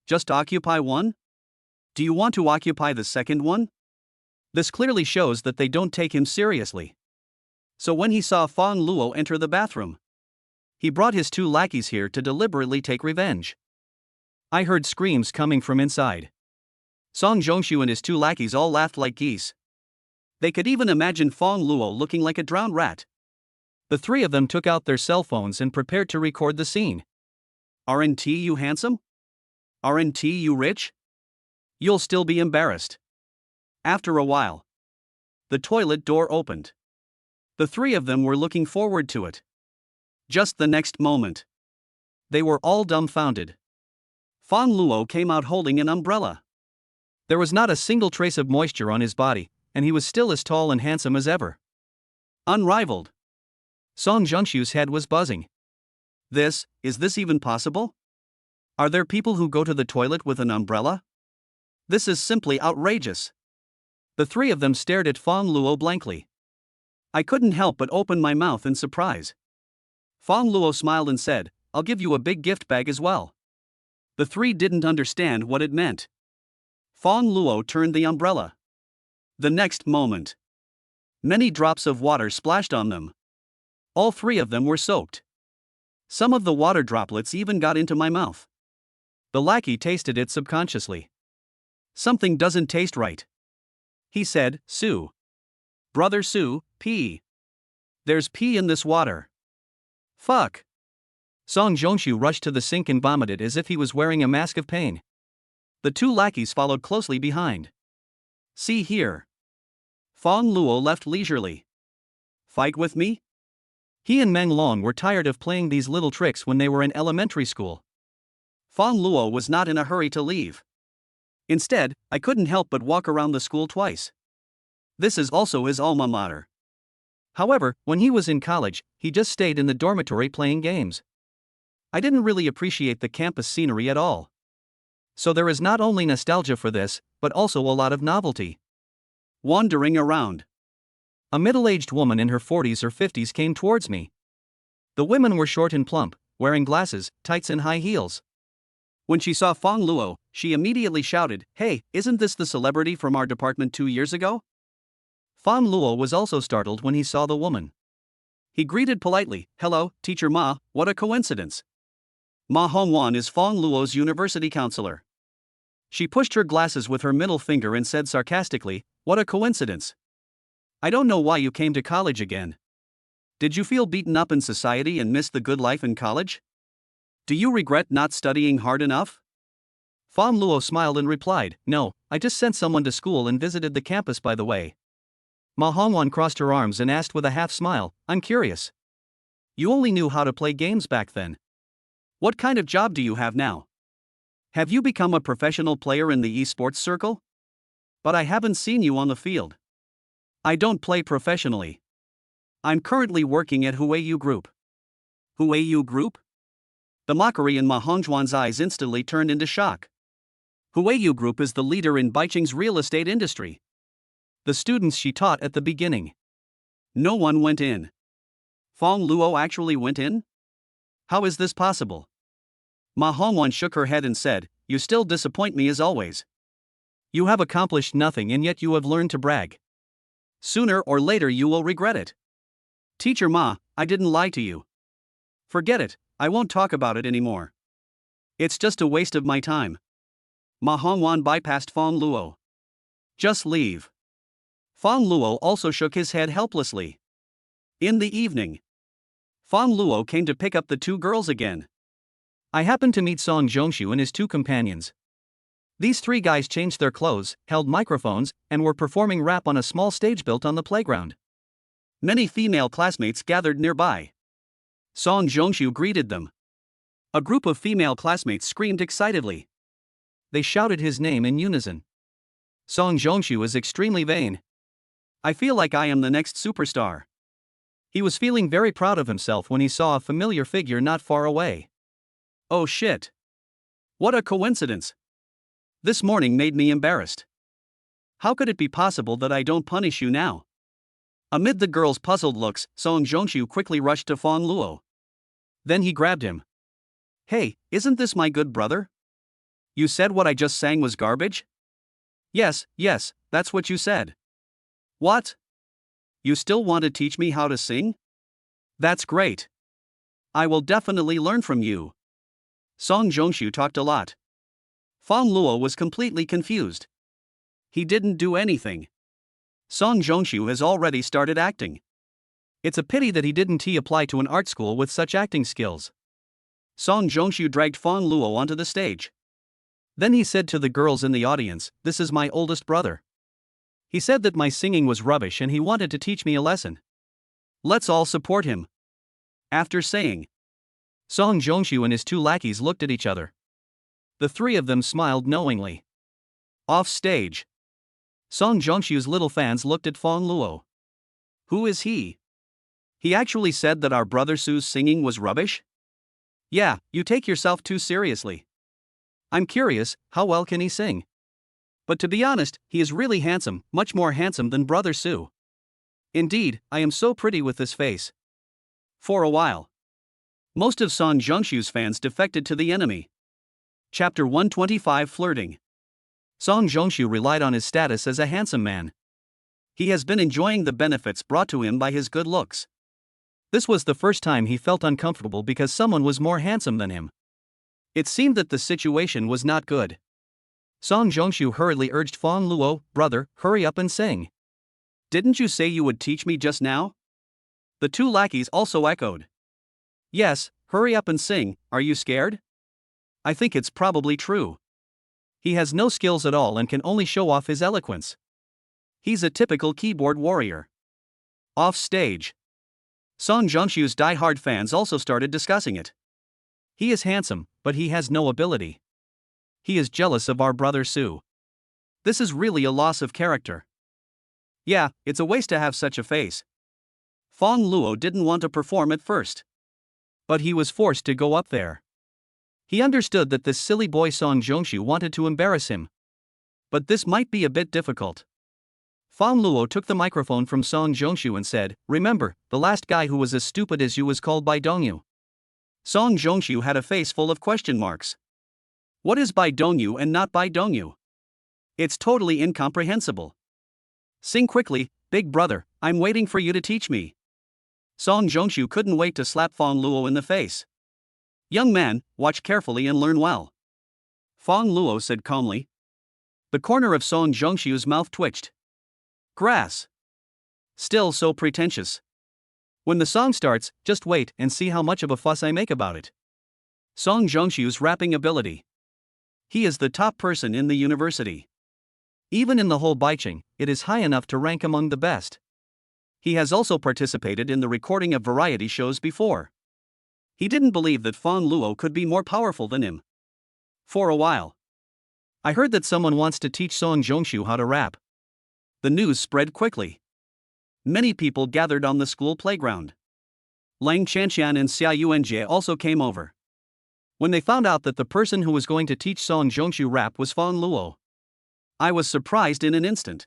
Just occupy one? Do you want to occupy the second one? This clearly shows that they don't take him seriously. So when he saw Fang Luo enter the bathroom, he brought his 2 lackeys here to deliberately take revenge. I heard screams coming from inside. Song Zhongshu and his 2 lackeys all laughed like geese. They could even imagine Fang Luo looking like a drowned rat. The 3 of them took out their cell phones and prepared to record the scene. Aren't you handsome? Aren't you rich? You'll still be embarrassed. After a while, the toilet door opened. The 3 of them were looking forward to it. Just the next moment, they were all dumbfounded. Fang Luo came out holding an umbrella. There was not a single trace of moisture on his body, and he was still as tall and handsome as ever. Unrivaled. Song Zhongshu's head was buzzing. Is this even possible? Are there people who go to the toilet with an umbrella? This is simply outrageous. The 3 of them stared at Fang Luo blankly. I couldn't help but open my mouth in surprise. Fang Luo smiled and said, "I'll give you a big gift bag as well." The 3 didn't understand what it meant. Fang Luo turned the umbrella. The next moment, many drops of water splashed on them. All 3 of them were soaked. Some of the water droplets even got into my mouth. The lackey tasted it subconsciously. Something doesn't taste right, he said. Sue. Brother Sue, pee. There's pee in this water. Fuck. Song Jongshu rushed to the sink and vomited as if he was wearing a mask of pain. The two lackeys followed closely behind. See here. Fang Luo left leisurely. Fight with me? He and Meng Long were tired of playing these little tricks when they were in elementary school. Fang Luo was not in a hurry to leave. Instead, I couldn't help but walk around the school twice. This is also his alma mater. However, when he was in college, he just stayed in the dormitory playing games. I didn't really appreciate the campus scenery at all. So there is not only nostalgia for this, but also a lot of novelty. Wandering around. A middle-aged woman in her 40s or 50s came towards me. The women were short and plump, wearing glasses, tights and high heels. When she saw Fang Luo, she immediately shouted, "Hey, isn't this the celebrity from our department 2 years ago?" Fang Luo was also startled when he saw the woman. He greeted politely, "Hello, Teacher Ma, what a coincidence. Ma Hongwan is Fang Luo's university counselor." She pushed her glasses with her middle finger and said sarcastically, "What a coincidence. I don't know why you came to college again. Did you feel beaten up in society and miss the good life in college? Do you regret not studying hard enough?" Fang Luo smiled and replied, "No, I just sent someone to school and visited the campus by the way." Ma Hongwan crossed her arms and asked with a half smile, "I'm curious. You only knew how to play games back then. What kind of job do you have now? Have you become a professional player in the esports circle? But I haven't seen you on the field." "I don't play professionally. I'm currently working at Huayu Group." "Huayu Group?" The mockery in Ma Hongjuan's eyes instantly turned into shock. Huayu Group is the leader in Baiqing's real estate industry. The students she taught at the beginning. No one went in. Fang Luo actually went in? How is this possible? Ma Hongwan shook her head and said, "You still disappoint me as always. You have accomplished nothing and yet you have learned to brag. Sooner or later you will regret it. Teacher Ma, I didn't lie to you. Forget it, I won't talk about it anymore. It's just a waste of my time." Ma Hongwan bypassed Fang Luo. "Just leave." Fang Luo also shook his head helplessly. In the evening, Fang Luo came to pick up the two girls again. I happened to meet Song Jongshu and his two companions. These three guys changed their clothes, held microphones, and were performing rap on a small stage built on the playground. Many female classmates gathered nearby. Song Jongshu greeted them. A group of female classmates screamed excitedly. They shouted his name in unison. Song Jongshu is extremely vain. I feel like I am the next superstar. He was feeling very proud of himself when he saw a familiar figure not far away. Oh shit. What a coincidence. This morning made me embarrassed. How could it be possible that I don't punish you now? Amid the girls' puzzled looks, Song Jongshu quickly rushed to Fang Luo. Then he grabbed him. "Hey, isn't this my good brother? You said what I just sang was garbage?" Yes, that's what you said." "What? You still want to teach me how to sing? That's great. I will definitely learn from you." Song Jongshu talked a lot. Fang Luo was completely confused. He didn't do anything. Song Jongshu has already started acting. It's a pity that he didn't apply to an art school with such acting skills. Song Jongshu dragged Fang Luo onto the stage. Then he said to the girls in the audience, "This is my oldest brother. He said that my singing was rubbish and he wanted to teach me a lesson. Let's all support him." After saying, Song Jongshu and his two lackeys looked at each other. The three of them smiled knowingly. Off stage, Song Jongshu's little fans looked at Fang Luo. "Who is he? He actually said that our brother Su's singing was rubbish? Yeah, you take yourself too seriously. I'm curious, how well can he sing? But to be honest, he is really handsome, much more handsome than brother Su. Indeed, I am so pretty with this face." For a while, most of Song Jongshu's fans defected to the enemy. Chapter 125 Flirting. Song Jongshu relied on his status as a handsome man. He has been enjoying the benefits brought to him by his good looks. This was the first time he felt uncomfortable because someone was more handsome than him. It seemed that the situation was not good. Song Jongshu hurriedly urged Fang Luo, "Brother, hurry up and sing. Didn't you say you would teach me just now? The two lackeys also echoed. Yes, hurry up and sing, are you scared? I think it's probably true. He has no skills at all and can only show off his eloquence. He's a typical keyboard warrior. Off stage, Song Jongshu's die-hard fans also started discussing it. He is handsome, but he has no ability. He is jealous of our brother Sue. This is really a loss of character. Yeah, it's a waste to have such a face. Fang Luo didn't want to perform at first, but he was forced to go up there. He understood that this silly boy Song Jongshu wanted to embarrass him. But this might be a bit difficult. Fang Luo took the microphone from Song Jongshu and said, "Remember, the last guy who was as stupid as you was called Bai Dongyu." Song Jongshu had a face full of question marks. What is Bai Dongyu and not Bai Dongyu? It's totally incomprehensible. Sing quickly, big brother, I'm waiting for you to teach me. Song Jongshu couldn't wait to slap Fang Luo in the face. Young man, watch carefully and learn well. Fang Luo said calmly. The corner of Song Jongshu's mouth twitched. Grass. Still so pretentious. When the song starts, just wait and see how much of a fuss I make about it. Song Jongshu's rapping ability. He is the top person in the university. Even in the whole Baicheng, it is high enough to rank among the best. He has also participated in the recording of variety shows before. He didn't believe that Fang Luo could be more powerful than him. For a while. I heard that someone wants to teach Song Jongshu how to rap. The news spread quickly. Many people gathered on the school playground. Lang Chanxian and Xia Yuanjie also came over. When they found out that the person who was going to teach Song Jongshu rap was Fang Luo, I was surprised in an instant.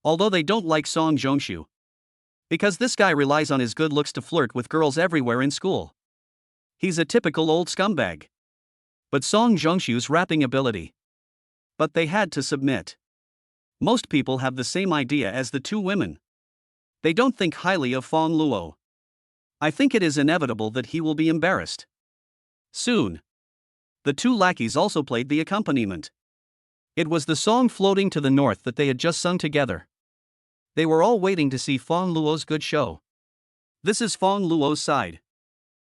Although they don't like Song Jongshu, because this guy relies on his good looks to flirt with girls everywhere in school. He's a typical old scumbag. But Song Jongshu's rapping ability. But they had to submit. Most people have the same idea as the two women. They don't think highly of Fang Luo. I think it is inevitable that he will be embarrassed. Soon. The two lackeys also played the accompaniment. It was the song Floating to the North that they had just sung together. They were all waiting to see Fang Luo's good show. This is Fang Luo's side.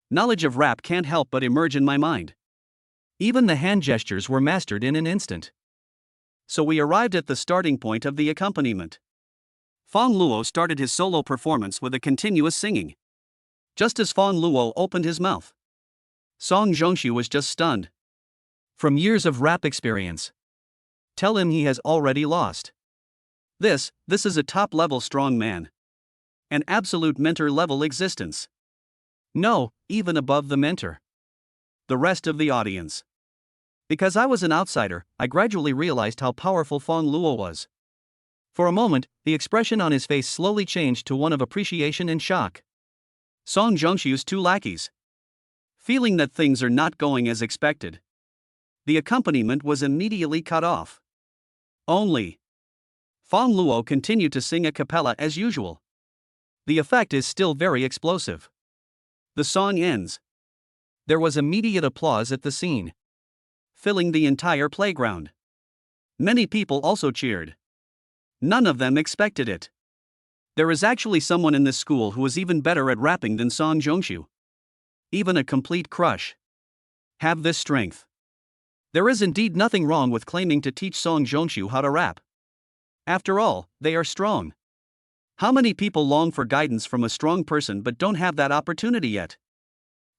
Knowledge of rap can't help but emerge in my mind. Even the hand gestures were mastered in an instant. So we arrived at the starting point of the accompaniment. Fang Luo started his solo performance with a continuous singing. Just as Fang Luo opened his mouth, Song Jongshu was just stunned. From years of rap experience. Tell him he has already lost. This is a top-level strong man. An absolute mentor-level existence. No, even above the mentor. The rest of the audience. Because I was an outsider, I gradually realized how powerful Fang Luo was. For a moment, the expression on his face slowly changed to one of appreciation and shock. Song Jongshu's two lackeys. Feeling that things are not going as expected, the accompaniment was immediately cut off. Only Fang Luo continued to sing a cappella as usual. The effect is still very explosive. The song ends. There was immediate applause at the scene, filling the entire playground. Many people also cheered. None of them expected it. There is actually someone in this school who is even better at rapping than Song Jongshu. Even a complete crush. Have this strength. There is indeed nothing wrong with claiming to teach Song Jongshu how to rap. After all, they are strong. How many people long for guidance from a strong person but don't have that opportunity yet?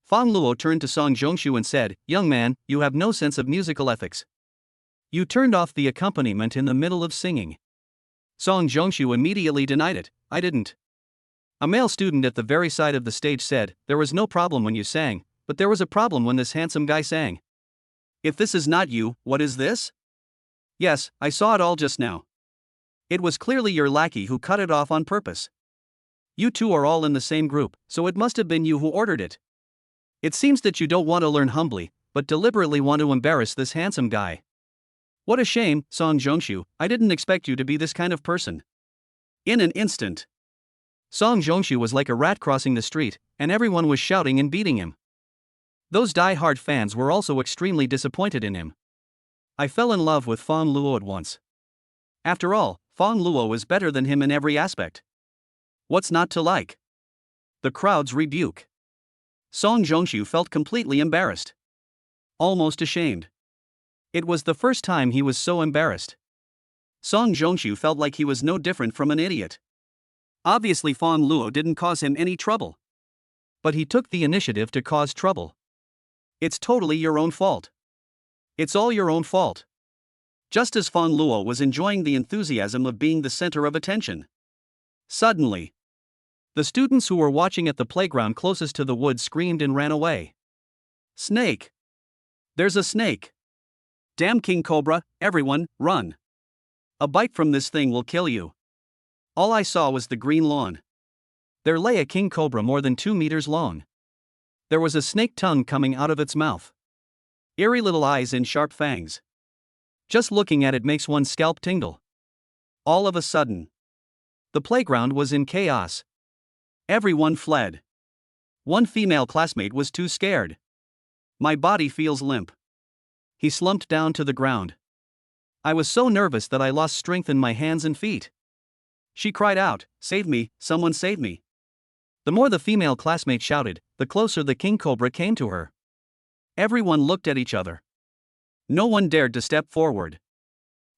Fang Luo turned to Song Jongshu and said, "Young man, you have no sense of musical ethics. You turned off the accompaniment in the middle of singing." Song Jongshu immediately denied it. "I didn't." A male student at the very side of the stage said, "There was no problem when you sang, but there was a problem when this handsome guy sang." "If this is not you, what is this?" "Yes, I saw it all just now. It was clearly your lackey who cut it off on purpose. You two are all in the same group, so it must have been you who ordered it. It seems that you don't want to learn humbly, but deliberately want to embarrass this handsome guy. What a shame, Song Jongshu, I didn't expect you to be this kind of person." In an instant, Song Jongshu was like a rat crossing the street, and everyone was shouting and beating him. Those die-hard fans were also extremely disappointed in him. I fell in love with Fang Luo at once. After all, Fang Luo is better than him in every aspect. What's not to like? The crowd's rebuke. Song Jongshu felt completely embarrassed. Almost ashamed. It was the first time he was so embarrassed. Song Jongshu felt like he was no different from an idiot. Obviously Fang Luo didn't cause him any trouble. But he took the initiative to cause trouble. It's totally your own fault. It's all your own fault. Just as Fang Luo was enjoying the enthusiasm of being the center of attention. Suddenly, the students who were watching at the playground closest to the woods screamed and ran away. Snake! There's a snake! Damn king cobra, everyone, run! A bite from this thing will kill you. All I saw was the green lawn. There lay a king cobra more than 2 meters long. There was a snake tongue coming out of its mouth. Eerie little eyes and sharp fangs. Just looking at it makes one's scalp tingle. All of a sudden, the playground was in chaos. Everyone fled. One female classmate was too scared. My body feels limp. He slumped down to the ground. I was so nervous that I lost strength in my hands and feet. She cried out, "Save me, someone save me." The more the female classmate shouted, the closer the king cobra came to her. Everyone looked at each other. No one dared to step forward.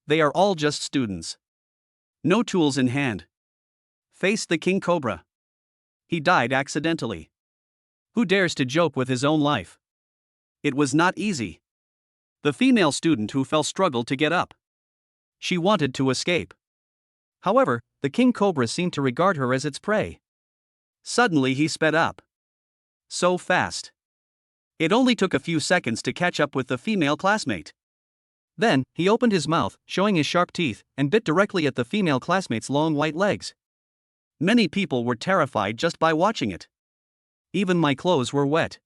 They are all just students. No tools in hand. Face the king cobra. He died accidentally. Who dares to joke with his own life? It was not easy. The female student who fell struggled to get up. She wanted to escape. However, the king cobra seemed to regard her as its prey. Suddenly he sped up. So fast. It only took a few seconds to catch up with the female classmate. Then, he opened his mouth, showing his sharp teeth, and bit directly at the female classmate's long white legs. Many people were terrified just by watching it. Even my clothes were wet.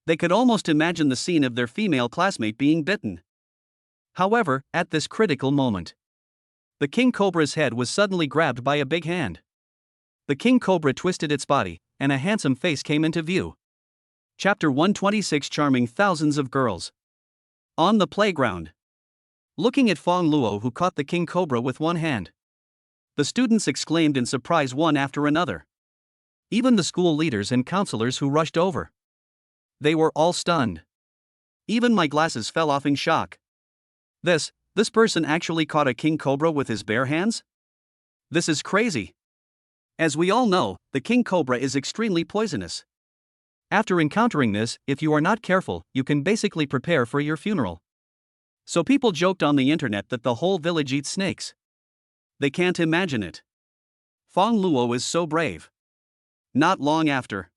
They could almost imagine the scene of their female classmate being bitten. However, at this critical moment, the king cobra's head was suddenly grabbed by a big hand. The king cobra twisted its body, and a handsome face came into view. Chapter 126, charming thousands of girls. On the playground. Looking at Fang Luo, who caught the king cobra with one hand. The students exclaimed in surprise one after another. Even the school leaders and counselors who rushed over. They were all stunned. Even my glasses fell off in shock. This person actually caught a king cobra with his bare hands? This is crazy. As we all know, the king cobra is extremely poisonous. After encountering this, if you are not careful, you can basically prepare for your funeral. So people joked on the internet that the whole village eats snakes. They can't imagine it. Fang Luo is so brave. Not long after,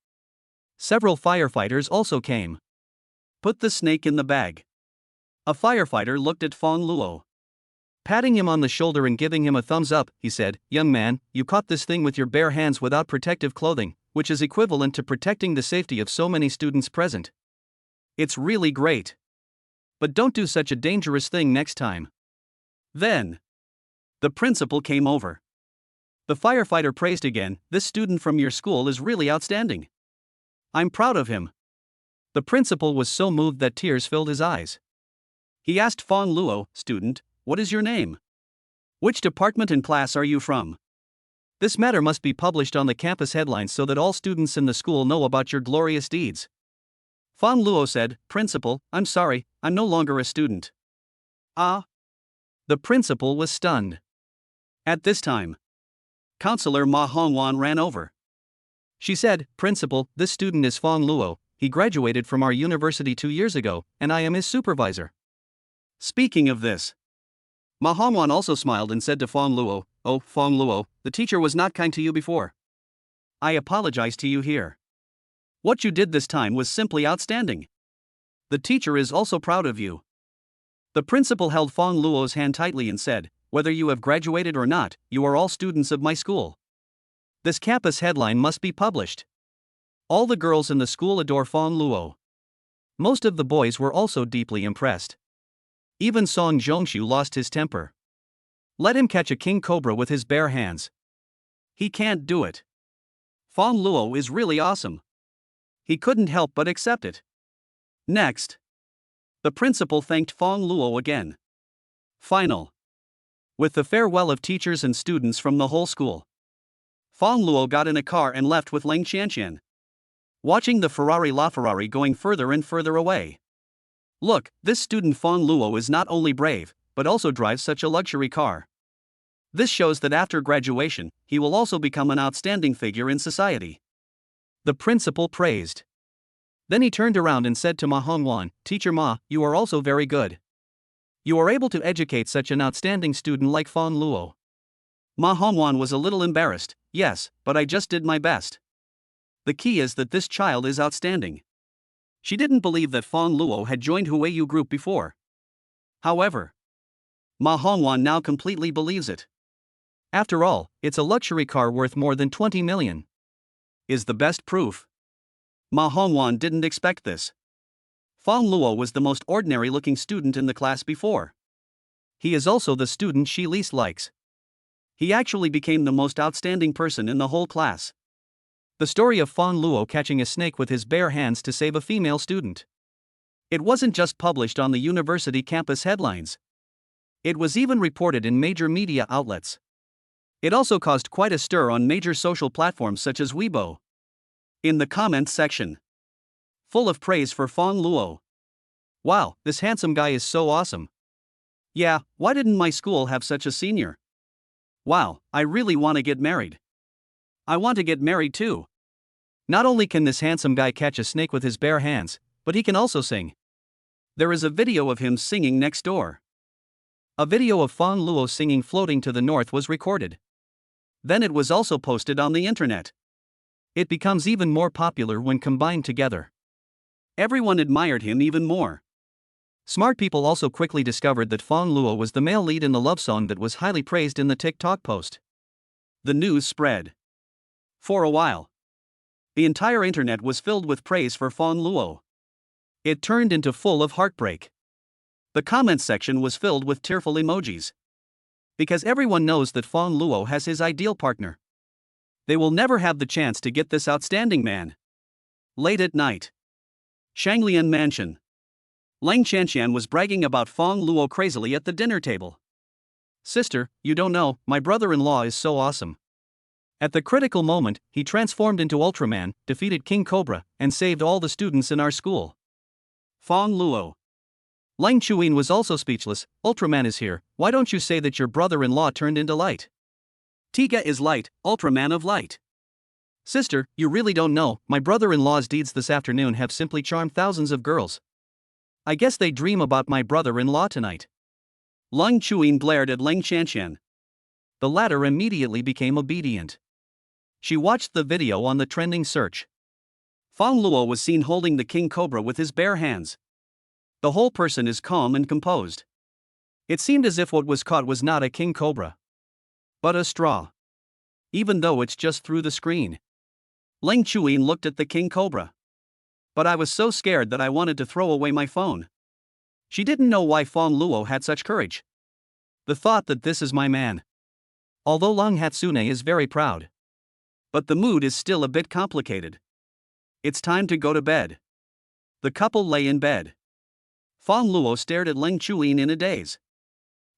several firefighters also came. Put the snake in the bag. A firefighter looked at Fang Luo. Patting him on the shoulder and giving him a thumbs up, he said, "Young man, you caught this thing with your bare hands without protective clothing, which is equivalent to protecting the safety of so many students present. It's really great. But don't do such a dangerous thing next time." Then, the principal came over. The firefighter praised again, "This student from your school is really outstanding. I'm proud of him." The principal was so moved that tears filled his eyes. He asked Fang Luo, "Student, what is your name? Which department and class are you from? This matter must be published on the campus headlines so that all students in the school know about your glorious deeds." Fang Luo said, "Principal, I'm sorry, I'm no longer a student." Ah? The principal was stunned. At this time, Counselor Ma Hongwan ran over. She said, "Principal, this student is Fang Luo. He graduated from our university 2 years ago, and I am his supervisor." Speaking of this, Ma Hongwan also smiled and said to Fang Luo, "Oh, Fang Luo, the teacher was not kind to you before. I apologize to you here. What you did this time was simply outstanding. The teacher is also proud of you." The principal held Fang Luo's hand tightly and said, "Whether you have graduated or not, you are all students of my school. This campus headline must be published. All the girls in the school adore Fang Luo." Most of the boys were also deeply impressed. Even Song Jongshu lost his temper. Let him catch a king cobra with his bare hands. He can't do it. Fang Luo is really awesome. He couldn't help but accept it. Next, the principal thanked Fang Luo again. Final. With the farewell of teachers and students from the whole school, Fang Luo got in a car and left with Leng Qianqian, watching the Ferrari going further and further away. Look, this student Fang Luo is not only brave, but also drives such a luxury car. This shows that after graduation, he will also become an outstanding figure in society. The principal praised. Then he turned around and said to Ma Hongwan, "Teacher Ma, you are also very good. You are able to educate such an outstanding student like Fang Luo." Ma Hongwan was a little embarrassed. "Yes, but I just did my best. The key is that this child is outstanding." She didn't believe that Fang Luo had joined Huayu Group before. However, Ma Hongwan now completely believes it. After all, it's a luxury car worth more than 20 million. Is the best proof. Ma Hongwan didn't expect this. Fang Luo was the most ordinary looking student in the class before. He is also the student she least likes. He actually became the most outstanding person in the whole class. The story of Fang Luo catching a snake with his bare hands to save a female student. It wasn't just published on the university campus headlines. It was even reported in major media outlets. It also caused quite a stir on major social platforms such as Weibo. In the comments section, full of praise for Fang Luo. "Wow, this handsome guy is so awesome. Yeah, why didn't my school have such a senior? Wow, I really want to get married. I want to get married too." Not only can this handsome guy catch a snake with his bare hands, but he can also sing. There is a video of him singing next door. A video of Fang Luo singing Floating to the North was recorded. Then it was also posted on the internet. It becomes even more popular when combined together. Everyone admired him even more. Smart people also quickly discovered that Fang Luo was the male lead in the love song that was highly praised in the TikTok post. The news spread. For a while, the entire internet was filled with praise for Fang Luo. It turned into full of heartbreak. The comments section was filled with tearful emojis. Because everyone knows that Fang Luo has his ideal partner. They will never have the chance to get this outstanding man. Late at night, Shanglian Mansion. Leng Qianqian was bragging about Fang Luo crazily at the dinner table. "Sister, you don't know, my brother-in-law is so awesome. At the critical moment, he transformed into Ultraman, defeated King Cobra, and saved all the students in our school." Fang Luo. Leng Chuyin was also speechless. "Ultraman is here, why don't you say that your brother-in-law turned into light?" Tiga is light, Ultraman of light. "Sister, you really don't know, my brother-in-law's deeds this afternoon have simply charmed thousands of girls. I guess they dream about my brother-in-law tonight." Leng Chuyin glared at Leng Qianqian. The latter immediately became obedient. She watched the video on the trending search. Fang Luo was seen holding the king cobra with his bare hands. The whole person is calm and composed. It seemed as if what was caught was not a king cobra, but a straw. Even though it's just through the screen. Leng Chuyin looked at the king cobra. "But I was so scared that I wanted to throw away my phone." She didn't know why Fang Luo had such courage. The thought that this is my man. Although Long Hatsune is very proud. But the mood is still a bit complicated. It's time to go to bed. The couple lay in bed. Fang Luo stared at Leng Chuyin in a daze.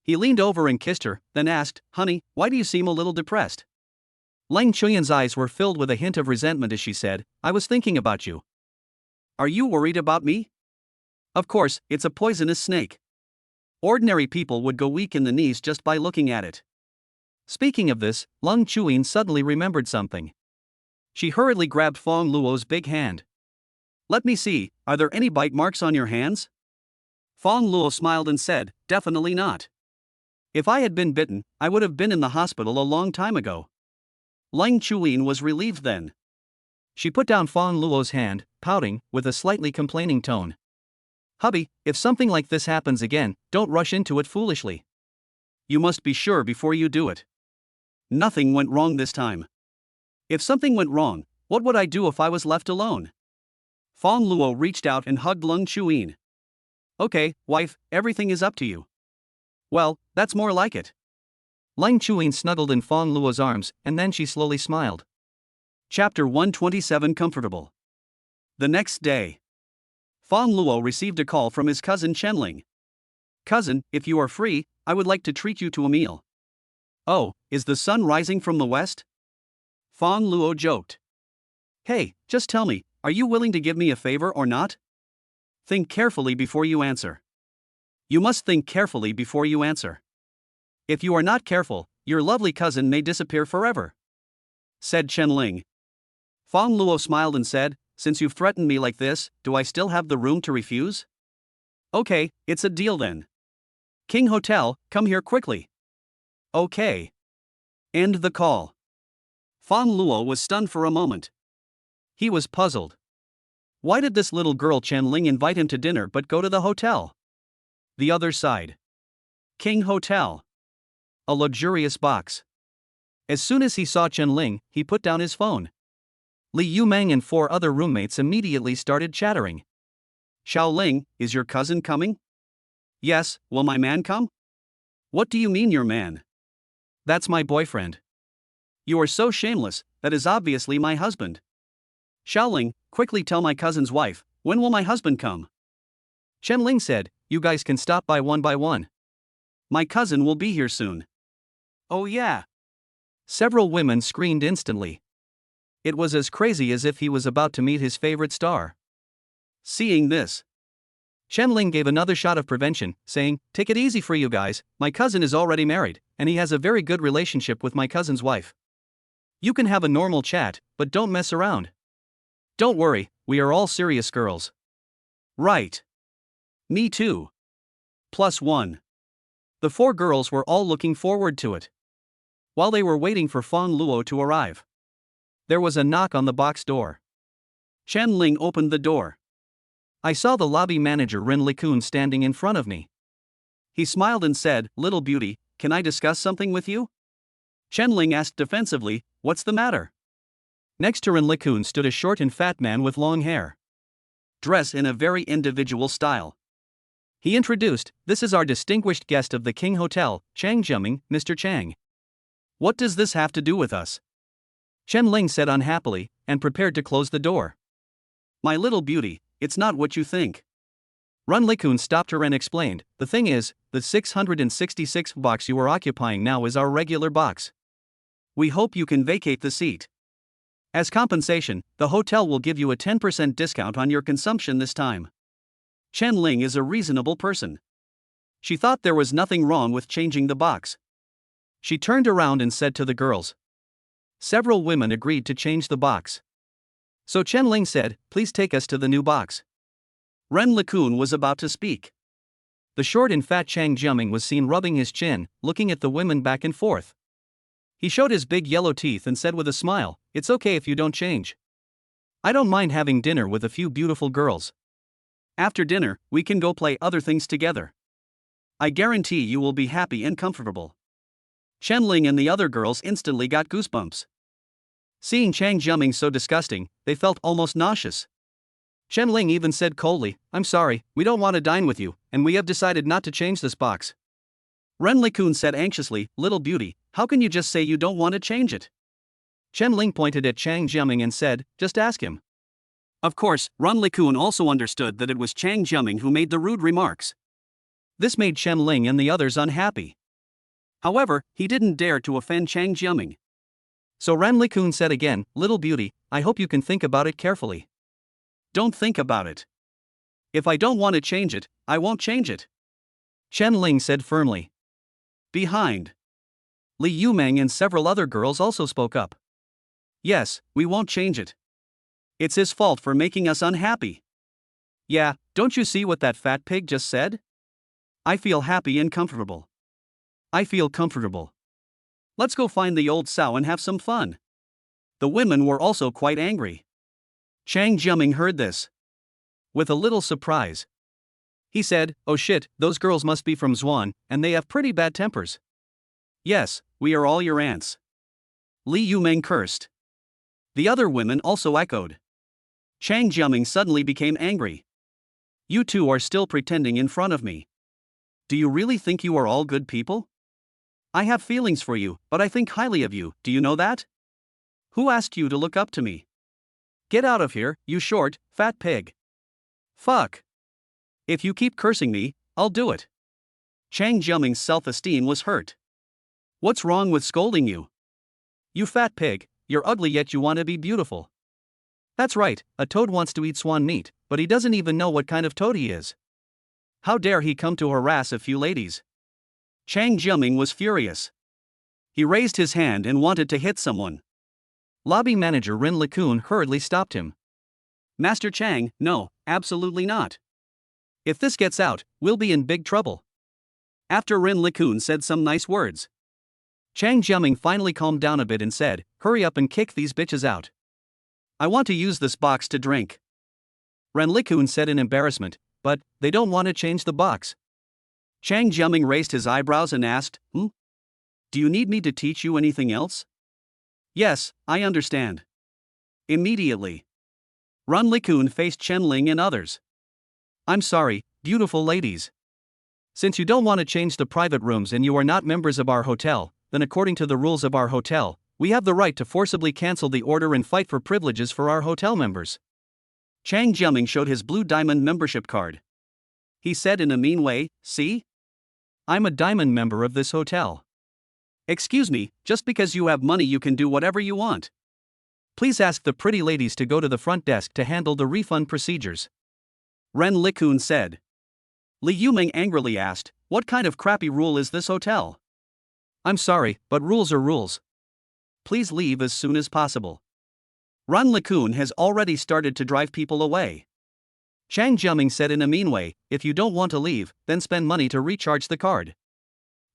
He leaned over and kissed her, then asked, "Honey, why do you seem a little depressed?" Leng Chuyin's eyes were filled with a hint of resentment as she said, "I was thinking about you." "Are you worried about me?" "Of course, it's a poisonous snake. Ordinary people would go weak in the knees just by looking at it." Speaking of this, Leng Chuyin suddenly remembered something. She hurriedly grabbed Fang Luo's big hand. "Let me see, are there any bite marks on your hands?" Fang Luo smiled and said, "Definitely not. If I had been bitten, I would have been in the hospital a long time ago." Leng Chuyin was relieved then. She put down Fang Luo's hand, pouting, with a slightly complaining tone. "Hubby, if something like this happens again, don't rush into it foolishly. You must be sure before you do it. Nothing went wrong this time. If something went wrong, what would I do if I was left alone?" Fang Luo reached out and hugged Leng Chuyin. "Okay, wife, everything is up to you." "Well, that's more like it." Leng Chuyin snuggled in Fang Luo's arms, and then she slowly smiled. Chapter 127 Comfortable. The next day, Fang Luo received a call from his cousin Chenling. "Cousin, if you are free, I would like to treat you to a meal." "Oh, is the sun rising from the west?" Fang Luo joked. Hey, just tell me, are you willing to give me a favor or not? Think carefully before you answer. You must think carefully before you answer. If you are not careful, your lovely cousin may disappear forever, said Chen Ling. Fang Luo smiled and said, since you've threatened me like this, do I still have the room to refuse? Okay, it's a deal then. King Hotel, come here quickly. Okay. End the call. Fang Luo was stunned for a moment. He was puzzled. Why did this little girl Chen Ling invite him to dinner but go to the hotel? The other side. King Hotel. A luxurious box. As soon as he saw Chen Ling, he put down his phone. Li Yumeng and 4 other roommates immediately started chattering. Xiao Ling, is your cousin coming? Yes, will my man come? What do you mean your man? That's my boyfriend. You are so shameless, that is obviously my husband. Xiao Ling, quickly tell my cousin's wife, when will my husband come? Chen Ling said, you guys can stop by one. My cousin will be here soon. Oh yeah. Several women screamed instantly. It was as crazy as if he was about to meet his favorite star. Seeing this, Chen Ling gave another shot of prevention, saying, take it easy for you guys, my cousin is already married, and he has a very good relationship with my cousin's wife. You can have a normal chat, but don't mess around. Don't worry, we are all serious girls. Right. Me too. +1. The 4 girls were all looking forward to it. While they were waiting for Fang Luo to arrive, there was a knock on the box door. Chen Ling opened the door. I saw the lobby manager Ren Raccoon standing in front of me. He smiled and said, little beauty, can I discuss something with you? Chen Ling asked defensively, what's the matter? Next to Ren Raccoon stood a short and fat man with long hair, dressed in a very individual style. He introduced, this is our distinguished guest of the King Hotel, Chang Jiaming, Mr. Chang. What does this have to do with us? Chen Ling said unhappily, and prepared to close the door. My little beauty, it's not what you think. Ren Raccoon stopped her and explained, the thing is, the 666 box you are occupying now is our regular box. We hope you can vacate the seat. As compensation, the hotel will give you a 10% discount on your consumption this time. Chen Ling is a reasonable person. She thought there was nothing wrong with changing the box. She turned around and said to the girls. Several women agreed to change the box. So Chen Ling said, please take us to the new box. Ren Raccoon was about to speak. The short and fat Chang Jiaming was seen rubbing his chin, looking at the women back and forth. He showed his big yellow teeth and said with a smile, it's okay if you don't change. I don't mind having dinner with a few beautiful girls. After dinner, we can go play other things together. I guarantee you will be happy and comfortable. Chen Ling and the other girls instantly got goosebumps. Seeing Chang Jiaming so disgusting, they felt almost nauseous. Chen Ling even said coldly, I'm sorry, we don't want to dine with you, and we have decided not to change this box. Ren Raccoon said anxiously, little beauty, how can you just say you don't want to change it? Chen Ling pointed at Chang Jiaming and said, just ask him. Of course, Ren Raccoon also understood that it was Chang Jiaming who made the rude remarks. This made Chen Ling and the others unhappy. However, he didn't dare to offend Chang Jiaming. So Ren Raccoon said again, little beauty, I hope you can think about it carefully. Don't think about it. If I don't want to change it, I won't change it. Chen Ling said firmly. Behind, Li Yumeng and several other girls also spoke up. Yes, we won't change it. It's his fault for making us unhappy. Yeah, don't you see what that fat pig just said? I feel happy and comfortable. I feel comfortable. Let's go find the old sow and have some fun. The women were also quite angry. Chang Jiaming heard this with a little surprise. He said, oh shit, those girls must be from Zhuan, and they have pretty bad tempers. Yes, we are all your aunts. Li Yumeng cursed. The other women also echoed. Chang Jiaming suddenly became angry. You two are still pretending in front of me. Do you really think you are all good people? I have feelings for you, but I think highly of you, do you know that? Who asked you to look up to me? Get out of here, you short, fat pig. Fuck. If you keep cursing me, I'll do it. Chang Jiaming's self-esteem was hurt. What's wrong with scolding you? You fat pig, you're ugly yet you want to be beautiful. That's right, a toad wants to eat swan meat, but he doesn't even know what kind of toad he is. How dare he come to harass a few ladies? Chang Jiaming was furious. He raised his hand and wanted to hit someone. Lobby manager Ren Raccoon hurriedly stopped him. Master Chang, no, absolutely not. If this gets out, we'll be in big trouble. After Ren Raccoon said some nice words, Chang Jiaming finally calmed down a bit and said, hurry up and kick these bitches out. I want to use this box to drink. Ren Raccoon said in embarrassment, but they don't want to change the box. Chang Jiaming raised his eyebrows and asked, Do you need me to teach you anything else? Yes, I understand. Immediately, Ren Raccoon faced Chenling and others. I'm sorry, beautiful ladies. Since you don't want to change the private rooms and you are not members of our hotel, then according to the rules of our hotel, we have the right to forcibly cancel the order and fight for privileges for our hotel members. Chang Jiaming showed his blue diamond membership card. He said in a mean way, see? I'm a diamond member of this hotel. Excuse me, just because you have money you can do whatever you want. Please ask the pretty ladies to go to the front desk to handle the refund procedures. Ren Raccoon said. Li Yuming angrily asked, what kind of crappy rule is this hotel? I'm sorry, but rules are rules. Please leave as soon as possible. Ren Raccoon has already started to drive people away. Chang Jiaming said in a mean way, if you don't want to leave, then spend money to recharge the card.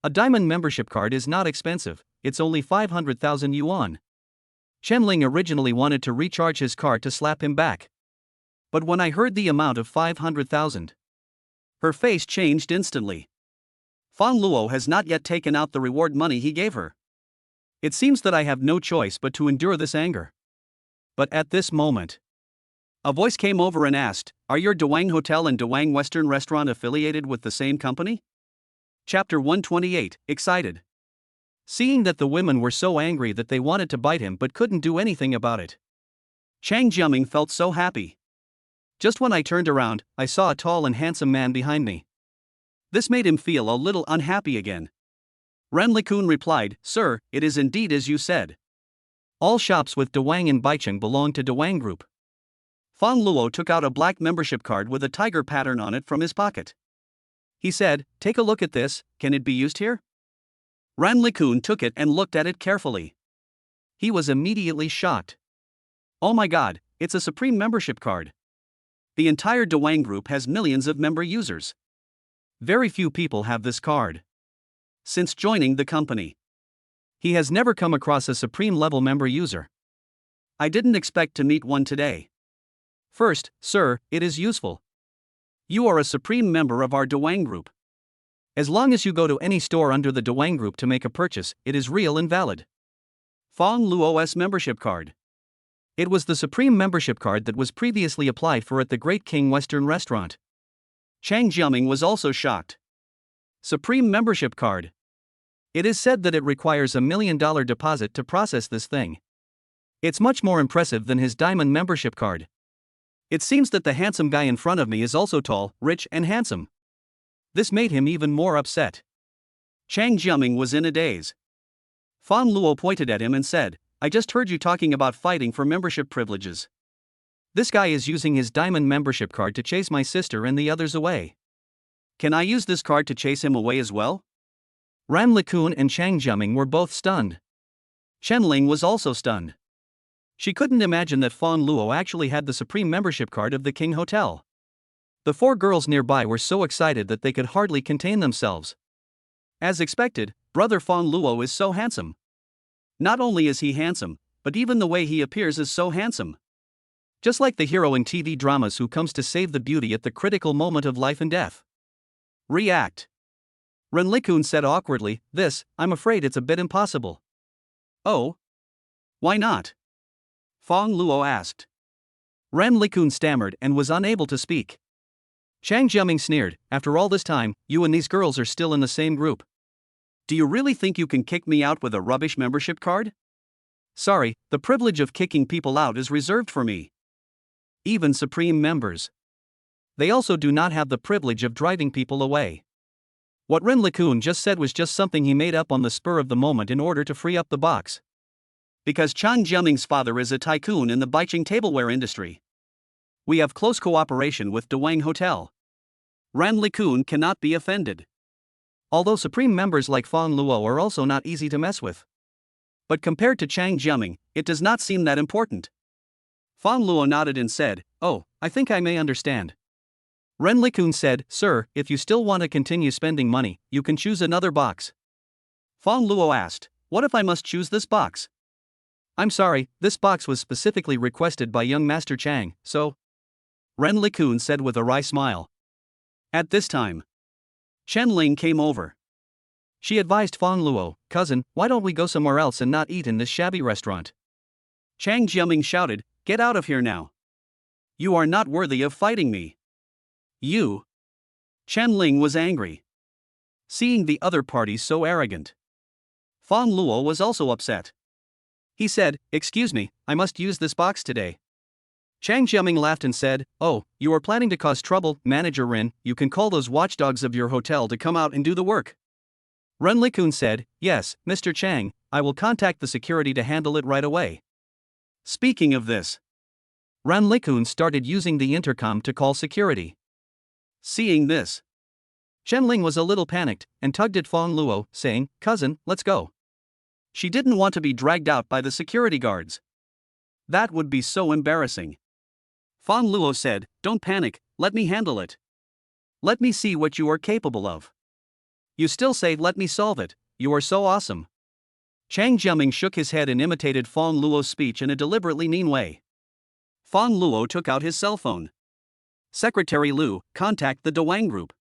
A diamond membership card is not expensive, it's only 500,000 yuan. Chenling originally wanted to recharge his card to slap him back. But when I heard the amount of 500,000, her face changed instantly. Fang Luo has not yet taken out the reward money he gave her. It seems that I have no choice but to endure this anger. But at this moment, a voice came over and asked, are your Dawang Hotel and Dawang Western Restaurant affiliated with the same company? Chapter 128, Excited. Seeing that the women were so angry that they wanted to bite him but couldn't do anything about it, Chang Jiaming felt so happy. Just when I turned around, I saw a tall and handsome man behind me. This made him feel a little unhappy again. Ren Raccoon replied, sir, it is indeed as you said. All shops with Dawang and Baicheng belong to Dawang Group. Fang Luo took out a black membership card with a tiger pattern on it from his pocket. He said, take a look at this, can it be used here? Ren Raccoon took it and looked at it carefully. He was immediately shocked. Oh my god, it's a Supreme membership card. The entire Dawang Group has millions of member users. Very few people have this card. Since joining the company, he has never come across a Supreme level member user. I didn't expect to meet one today. First, sir, it is useful. You are a Supreme member of our Dawang Group. As long as you go to any store under the Dawang Group to make a purchase, it is real and valid. Fang Luo's membership card. It was the Supreme membership card that was previously applied for at the Great King Western Restaurant. Chang Jiaming was also shocked. Supreme membership card. It is said that it requires $1 million deposit to process this thing. It's much more impressive than his diamond membership card. It seems that the handsome guy in front of me is also tall, rich, and handsome. This made him even more upset. Chang Jiaming was in a daze. Fang Luo pointed at him and said, I just heard you talking about fighting for membership privileges. This guy is using his diamond membership card to chase my sister and the others away. Can I use this card to chase him away as well? Ren Raccoon and Chang Jiaming were both stunned. Chenling was also stunned. She couldn't imagine that Fang Luo actually had the Supreme membership card of the King Hotel. The four girls nearby were so excited that they could hardly contain themselves. As expected, brother Fang Luo is so handsome. Not only is he handsome, but even the way he appears is so handsome. Just like the hero in TV dramas who comes to save the beauty at the critical moment of life and death. React. Ren Raccoon said awkwardly, I'm afraid it's a bit impossible. Oh? Why not? Fang Luo asked. Ren Raccoon stammered and was unable to speak. Chang Jiaming sneered, after all this time, you and these girls are still in the same group. Do you really think you can kick me out with a rubbish membership card? Sorry, the privilege of kicking people out is reserved for me. Even Supreme members. They also do not have the privilege of driving people away. What Ren Raccoon just said was just something he made up on the spur of the moment in order to free up the box. Because Chang Jiaming's father is a tycoon in the Baiqing tableware industry. We have close cooperation with Dewang Hotel. Ran Likun cannot be offended. Although supreme members like Fang Luo are also not easy to mess with. But compared to Chang Jiaming, it does not seem that important. Fang Luo nodded and said, "Oh, I think I may understand." Ren Likun said, "Sir, if you still want to continue spending money, you can choose another box." Fang Luo asked, "What if I must choose this box?" "I'm sorry, this box was specifically requested by young Master Chang, so." Ren Likun said with a wry smile. At this time, Chen Ling came over. She advised Fang Luo, "Cousin, why don't we go somewhere else and not eat in this shabby restaurant?" Chang Jiaming shouted, "Get out of here now. You are not worthy of fighting me. You." Chen Ling was angry, seeing the other parties so arrogant. Fang Luo was also upset. He said, "Excuse me, I must use this box today." Chang Jiaming laughed and said, "Oh, you are planning to cause trouble, Manager Ren, you can call those watchdogs of your hotel to come out and do the work." Ren Likun said, "Yes, Mr. Chang, I will contact the security to handle it right away." Speaking of this, Ren Likun started using the intercom to call security. Seeing this, Chen Ling was a little panicked and tugged at Fang Luo, saying, "Cousin, let's go." She didn't want to be dragged out by the security guards. That would be so embarrassing. Fang Luo said, "Don't panic, let me handle it. Let me see what you are capable of." "You still say let me solve it, you are so awesome." Chang Jiaming shook his head and imitated Fang Luo's speech in a deliberately mean way. Fang Luo took out his cell phone. "Secretary Lu, contact the Dewang Group.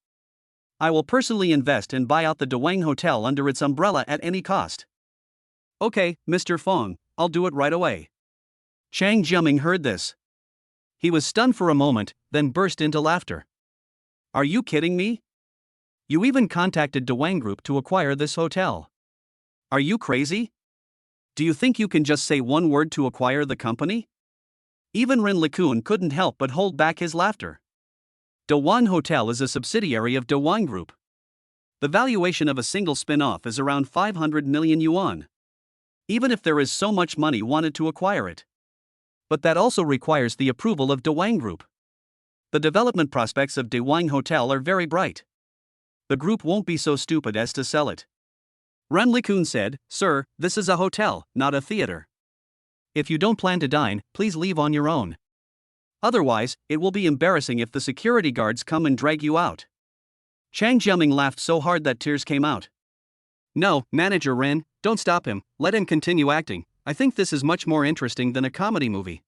I will personally invest and buy out the Dewang Hotel under its umbrella at any cost." "Okay, Mr. Fang, I'll do it right away." Chang Jiaming heard this. He was stunned for a moment, then burst into laughter. "Are you kidding me? You even contacted Dewang Group to acquire this hotel. Are you crazy? Do you think you can just say one word to acquire the company?" Even Ren Likun couldn't help but hold back his laughter. Dewang Hotel is a subsidiary of Dewang Group. The valuation of a single spin-off is around 500 million yuan. Even if there is so much money wanted to acquire it. But that also requires the approval of Dewang Group. The development prospects of Dewang Hotel are very bright. The group won't be so stupid as to sell it. Ren Likun said, "Sir, this is a hotel, not a theater. If you don't plan to dine, please leave on your own. Otherwise, it will be embarrassing if the security guards come and drag you out." Chang Jiaming laughed so hard that tears came out. "No, Manager Ren, don't stop him, let him continue acting. I think this is much more interesting than a comedy movie."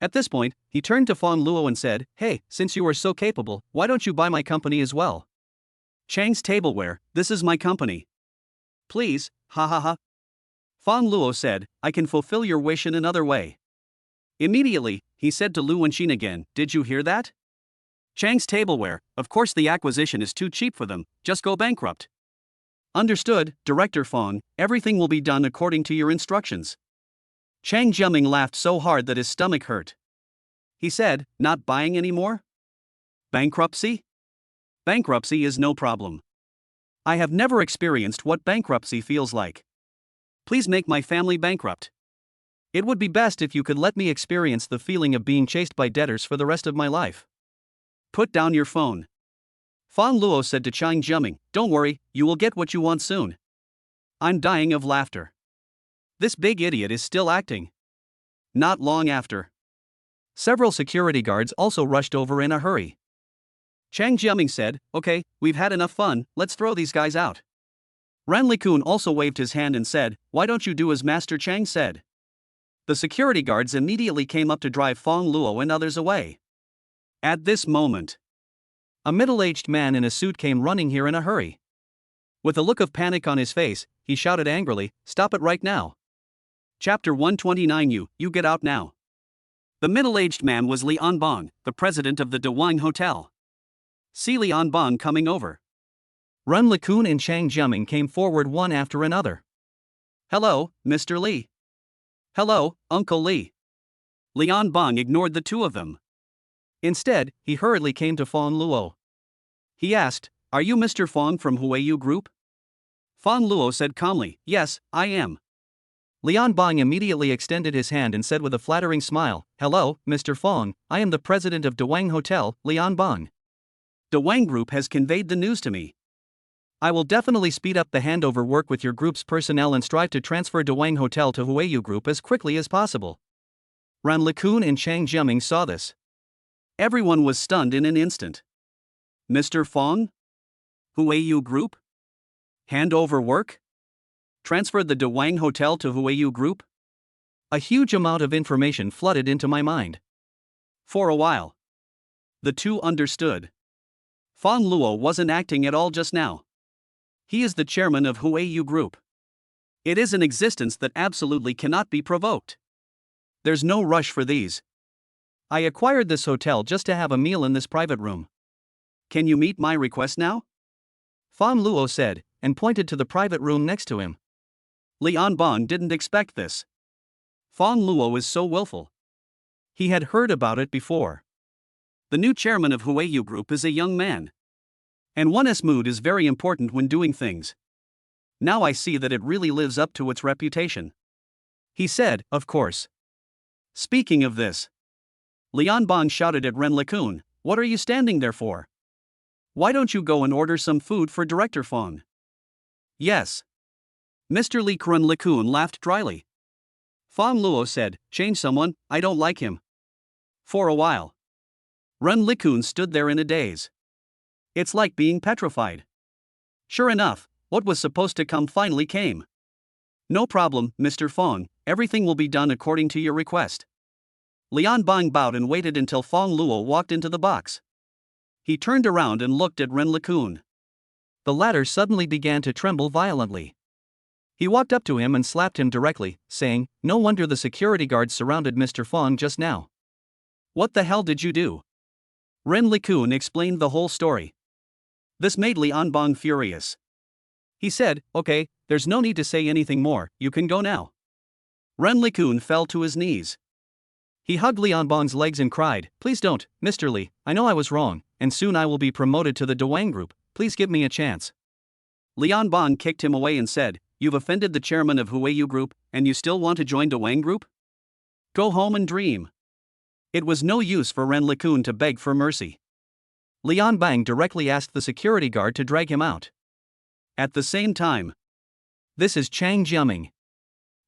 At this point, he turned to Fang Luo and said, "Hey, since you are so capable, why don't you buy my company as well?" "Chang's Tableware, this is my company. Please, ha ha ha." Fang Luo said, "I can fulfill your wish in another way." Immediately, he said to Lu Wenxin again, "Did you hear that? Chang's Tableware, of course the acquisition is too cheap for them, just go bankrupt." "Understood, Director Fang, everything will be done according to your instructions." Chang Jiaming laughed so hard that his stomach hurt. He said, "Not buying anymore? Bankruptcy? Bankruptcy is no problem. I have never experienced what bankruptcy feels like. Please make my family bankrupt. It would be best if you could let me experience the feeling of being chased by debtors for the rest of my life." "Put down your phone." Fang Luo said to Chang Jiaming, "Don't worry, you will get what you want soon." I'm dying of laughter. This big idiot is still acting. Not long after, several security guards also rushed over in a hurry. Chang Jiaming said, "Okay, we've had enough fun, let's throw these guys out." Ran Likun also waved his hand and said, "Why don't you do as Master Chang said?" The security guards immediately came up to drive Fang Luo and others away. At this moment, a middle-aged man in a suit came running here in a hurry. With a look of panic on his face, he shouted angrily, "Stop it right now." Chapter 129. You get out now. The middle-aged man was Li Anbang, the president of the Dewang Hotel. See Li Anbang coming over. Ren Likun and Chang Jiaming came forward one after another. "Hello, Mr. Li." "Hello, Uncle Li." Li Anbang ignored the two of them. Instead, he hurriedly came to Fang Luo. He asked, "Are you Mr. Fang from Huayu Group?" Fang Luo said calmly, "Yes, I am." Lian Bang immediately extended his hand and said with a flattering smile, "Hello, Mr. Fang, I am the president of Dewang Hotel, Lian Bang. Dewang Group has conveyed the news to me. I will definitely speed up the handover work with your group's personnel and strive to transfer Dewang Hotel to Huayu Group as quickly as possible." Raccoon and Chang Jiaming saw this. Everyone was stunned in an instant. Mr. Fang? Huayu Group? Hand over work? Transferred the Dewang Hotel to Huayu Group? A huge amount of information flooded into my mind. For a while, the two understood. Fang Luo wasn't acting at all just now. He is the chairman of Huayu Group. It is an existence that absolutely cannot be provoked. There's no rush for these. I acquired this hotel just to have a meal in this private room. Can you meet my request now? Fang Luo said, and pointed to the private room next to him. Lian Bang didn't expect this. Fang Luo is so willful. He had heard about it before. The new chairman of Huayu Group is a young man. And one's mood is very important when doing things. Now I see that it really lives up to its reputation. He said, of course. Speaking of this, Lian Bang shouted at Raccoon, "What are you standing there for? Why don't you go and order some food for Director Fang?" Yes. Mr. Raccoon laughed dryly. Fang Luo said, "Change someone, I don't like him." For a while, Raccoon stood there in a daze. It's like being petrified. Sure enough, what was supposed to come finally came. "No problem, Mr. Fang, everything will be done according to your request." Lian Bang bowed and waited until Fang Luo walked into the box. He turned around and looked at Raccoon. The latter suddenly began to tremble violently. He walked up to him and slapped him directly, saying, "No wonder the security guards surrounded Mr. Fang just now." "What the hell did you do?" Raccoon explained the whole story. This made Lian Bang furious. He said, "Okay, there's no need to say anything more, you can go now." Raccoon fell to his knees. He hugged Lian Bang's legs and cried, "Please don't, Mr. Li, I know I was wrong, and soon I will be promoted to the Dewang Group, please give me a chance." Lian Bang kicked him away and said, "You've offended the chairman of Huayu Group, and you still want to join Dewang Group? Go home and dream." It was no use for Raccoon to beg for mercy. Lian Bang directly asked the security guard to drag him out. At the same time, "This is Chang Jiaming.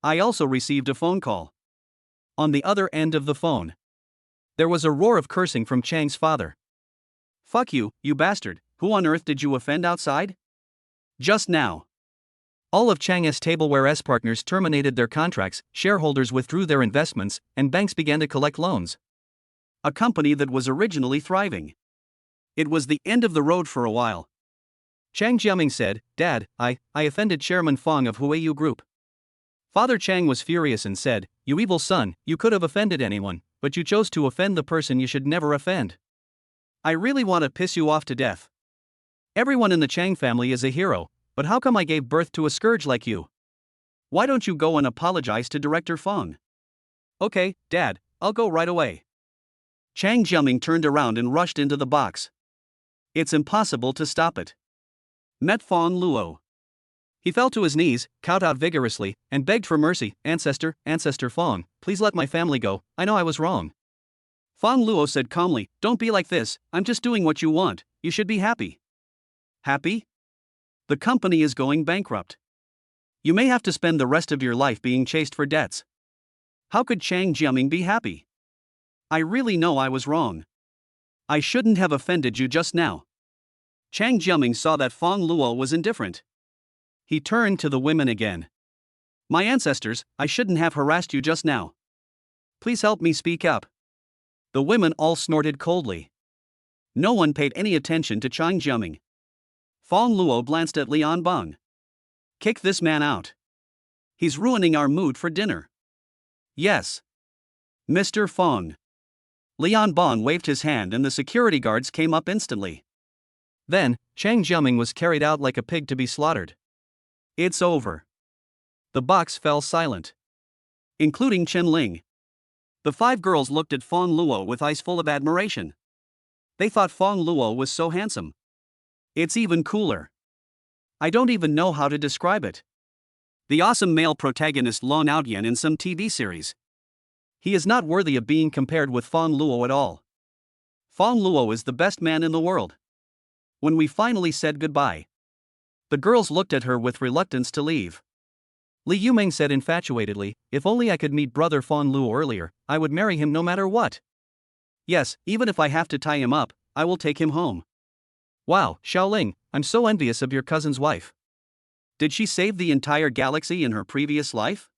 I also received a phone call." On the other end of the phone, there was a roar of cursing from Chang's father. "Fuck you, you bastard, who on earth did you offend outside? Just now." All of Chang's Tableware's partners terminated their contracts, shareholders withdrew their investments, and banks began to collect loans. A company that was originally thriving. It was the end of the road for a while. Chang Jiaming said, "Dad, I offended Chairman Fang of Huayu Group." Father Chang was furious and said, "You evil son, you could have offended anyone, but you chose to offend the person you should never offend. I really want to piss you off to death. Everyone in the Chang family is a hero, but how come I gave birth to a scourge like you? Why don't you go and apologize to Director Fang?" "Okay, Dad, I'll go right away." Chang Jiaming turned around and rushed into the box. It's impossible to stop it. Met Fang Luo. He fell to his knees, kowed out vigorously, and begged for mercy. Ancestor Fang, please let my family go, I know I was wrong." Fang Luo said calmly, "Don't be like this, I'm just doing what you want, you should be happy." "Happy? The company is going bankrupt. You may have to spend the rest of your life being chased for debts. How could Chang Jiaming be happy? I really know I was wrong. I shouldn't have offended you just now." Chang Jiaming saw that Fang Luo was indifferent. He turned to the women again. "My ancestors, I shouldn't have harassed you just now. Please help me speak up." The women all snorted coldly. No one paid any attention to Chang Jiaming. Fang Luo glanced at Lian Bang. "Kick this man out. He's ruining our mood for dinner." "Yes, Mr. Fang." Lian Bang waved his hand and the security guards came up instantly. Then, Chang Jiaming was carried out like a pig to be slaughtered. It's over. The box fell silent. Including Chen Ling. The 5 girls looked at Fang Luo with eyes full of admiration. They thought Fang Luo was so handsome. It's even cooler. I don't even know how to describe it. The awesome male protagonist Long Outyan in some TV series. He is not worthy of being compared with Fang Luo at all. Fang Luo is the best man in the world. When we finally said goodbye, the girls looked at her with reluctance to leave. Li Yumeng said infatuatedly, if only I could meet brother Fang Luo earlier, I would marry him no matter what. Yes, even if I have to tie him up, I will take him home. Wow, Xiaoling, I'm so envious of your cousin's wife. Did she save the entire galaxy in her previous life?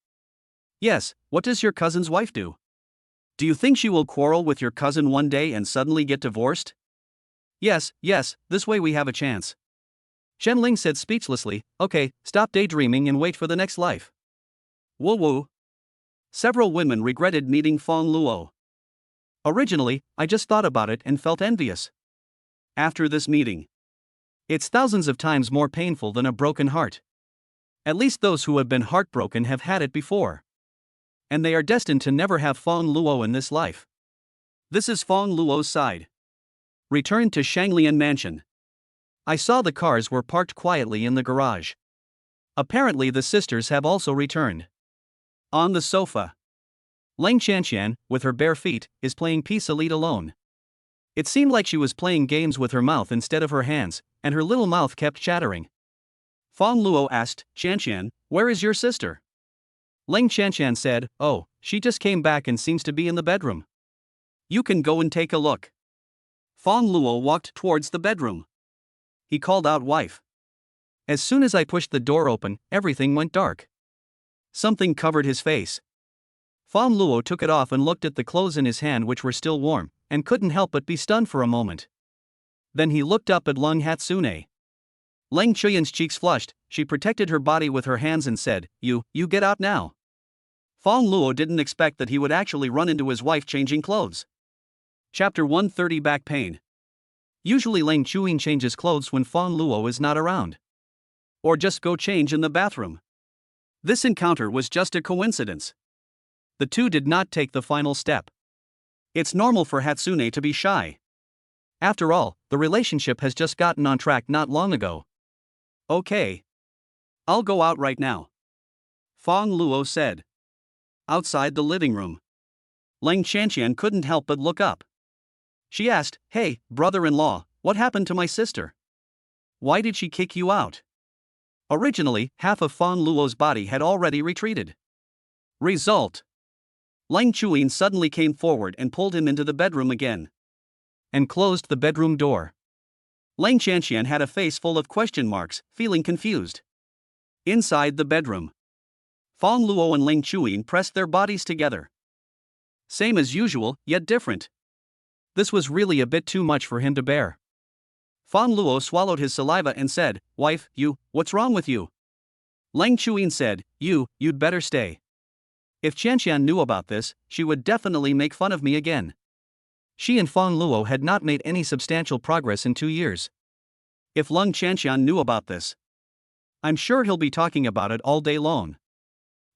Yes, what does your cousin's wife do? Do you think she will quarrel with your cousin one day and suddenly get divorced? Yes, this way we have a chance. Shenling said speechlessly, okay, stop daydreaming and wait for the next life. Woo woo. Several women regretted meeting Fang Luo. Originally, I just thought about it and felt envious. After this meeting, it's thousands of times more painful than a broken heart. At least those who have been heartbroken have had it before. And they are destined to never have Fang Luo in this life. This is Fang Luo's side. Returned to Shanglian Mansion. I saw the cars were parked quietly in the garage. Apparently the sisters have also returned. On the sofa, Leng Qianqian, with her bare feet, is playing Peace Elite alone. It seemed like she was playing games with her mouth instead of her hands, and her little mouth kept chattering. Fang Luo asked, Qianqian, where is your sister? Leng Qianqian said, oh, she just came back and seems to be in the bedroom. You can go and take a look. Fang Luo walked towards the bedroom. He called out wife. As soon as I pushed the door open, everything went dark. Something covered his face. Fang Luo took it off and looked at the clothes in his hand which were still warm, and couldn't help but be stunned for a moment. Then he looked up at Leng Hatsune. Leng Chuyan's cheeks flushed, she protected her body with her hands and said, you get out now. Fang Luo didn't expect that he would actually run into his wife changing clothes. Chapter 130 Back Pain. Usually Leng Chuyin changes clothes when Fang Luo is not around. Or just go change in the bathroom. This encounter was just a coincidence. The two did not take the final step. It's normal for Hatsune to be shy. After all, the relationship has just gotten on track not long ago. Okay. I'll go out right now. Fang Luo said. Outside the living room, Leng Qianqian couldn't help but look up. She asked, hey, brother-in-law, what happened to my sister? Why did she kick you out? Originally, half of Fang Luo's body had already retreated. Result. Leng Chuyin suddenly came forward and pulled him into the bedroom again. And closed the bedroom door. Leng Qianqian had a face full of question marks, feeling confused. Inside the bedroom, Fang Luo and Leng Chuyin pressed their bodies together. Same as usual, yet different. This was really a bit too much for him to bear. Fang Luo swallowed his saliva and said, wife, what's wrong with you? Leng Chuyin said, you'd better stay. If Qianqian knew about this, she would definitely make fun of me again. She and Fang Luo had not made any substantial progress in 2 years. If Leng Qianqian knew about this, I'm sure he'll be talking about it all day long.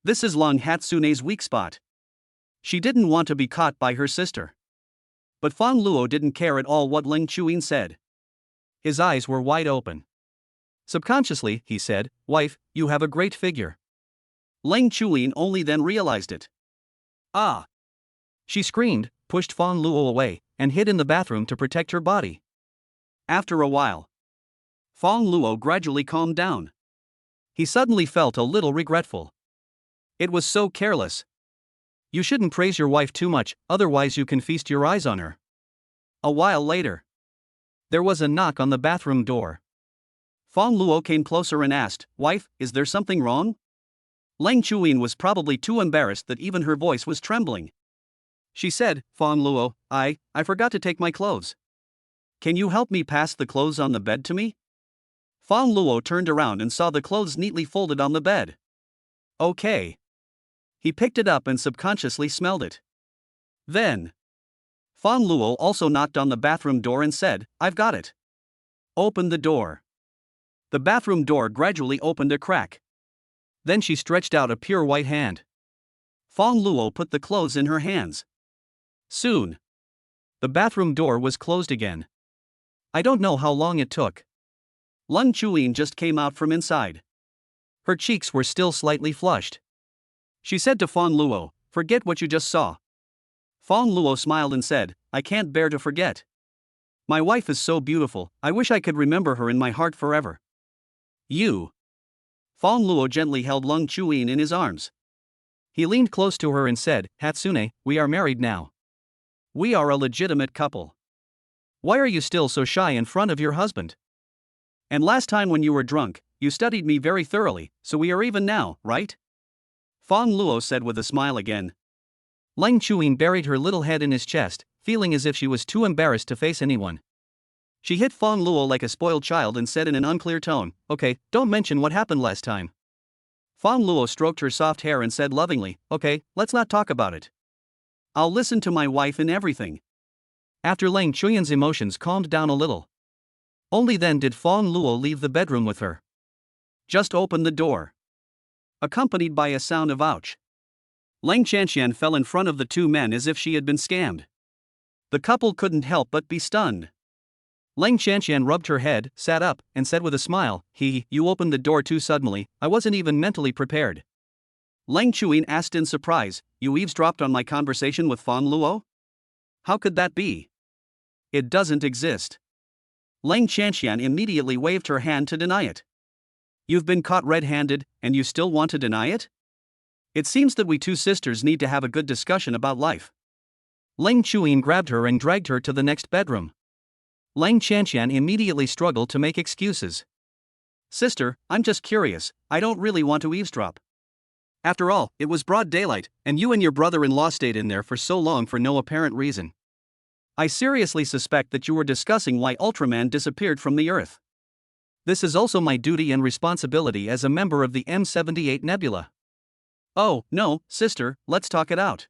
This is Leng Hatsune's weak spot. She didn't want to be caught by her sister. But Fang Luo didn't care at all what Leng Chuyin said. His eyes were wide open. Subconsciously, he said, wife, you have a great figure. Leng Chuyin only then realized it. Ah! She screamed, pushed Fang Luo away, and hid in the bathroom to protect her body. After a while, Fang Luo gradually calmed down. He suddenly felt a little regretful. It was so careless. You shouldn't praise your wife too much, otherwise you can feast your eyes on her. A while later, there was a knock on the bathroom door. Fang Luo came closer and asked, wife, is there something wrong? Leng Chuyin was probably too embarrassed that even her voice was trembling. She said, Fang Luo, I forgot to take my clothes. Can you help me pass the clothes on the bed to me? Fang Luo turned around and saw the clothes neatly folded on the bed. Okay. He picked it up and subconsciously smelled it. Then, Fang Luo also knocked on the bathroom door and said, I've got it. Open the door. The bathroom door gradually opened a crack. Then she stretched out a pure white hand. Fang Luo put the clothes in her hands. Soon, the bathroom door was closed again. I don't know how long it took. Leng Chuyin just came out from inside. Her cheeks were still slightly flushed. She said to Fang Luo, "Forget what you just saw." Fang Luo smiled and said, "I can't bear to forget. My wife is so beautiful, I wish I could remember her in my heart forever." You. Fang Luo gently held Lung Chuyin in his arms. He leaned close to her and said, "Hatsune, we are married now. We are a legitimate couple. Why are you still so shy in front of your husband? And last time when you were drunk, you studied me very thoroughly, so we are even now, right?" Fang Luo said with a smile again. Lung Chuyin buried her little head in his chest, feeling as if she was too embarrassed to face anyone. She hit Fang Luo like a spoiled child and said in an unclear tone, "Okay, don't mention what happened last time." Fang Luo stroked her soft hair and said lovingly, "Okay, let's not talk about it. I'll listen to my wife in everything." After Lung Chuyin's emotions calmed down a little. Only then did Fang Luo leave the bedroom with her. Just open the door. Accompanied by a sound of ouch. Leng Chanxian fell in front of the two men as if she had been scammed. The couple couldn't help but be stunned. Leng Chanxian rubbed her head, sat up, and said with a smile, You opened the door too suddenly, I wasn't even mentally prepared." Leng Chuyin asked in surprise, "You eavesdropped on my conversation with Fang Luo? How could that be? It doesn't exist." Leng Chanxian immediately waved her hand to deny it. "You've been caught red-handed, and you still want to deny it? It seems that we two sisters need to have a good discussion about life." Leng Chuyin grabbed her and dragged her to the next bedroom. Leng Chanxian immediately struggled to make excuses. "Sister, I'm just curious, I don't really want to eavesdrop. After all, it was broad daylight, and you and your brother-in-law stayed in there for so long for no apparent reason. I seriously suspect that you were discussing why Ultraman disappeared from the Earth. This is also my duty and responsibility as a member of the M78 Nebula." "Oh, no, sister, let's talk it out.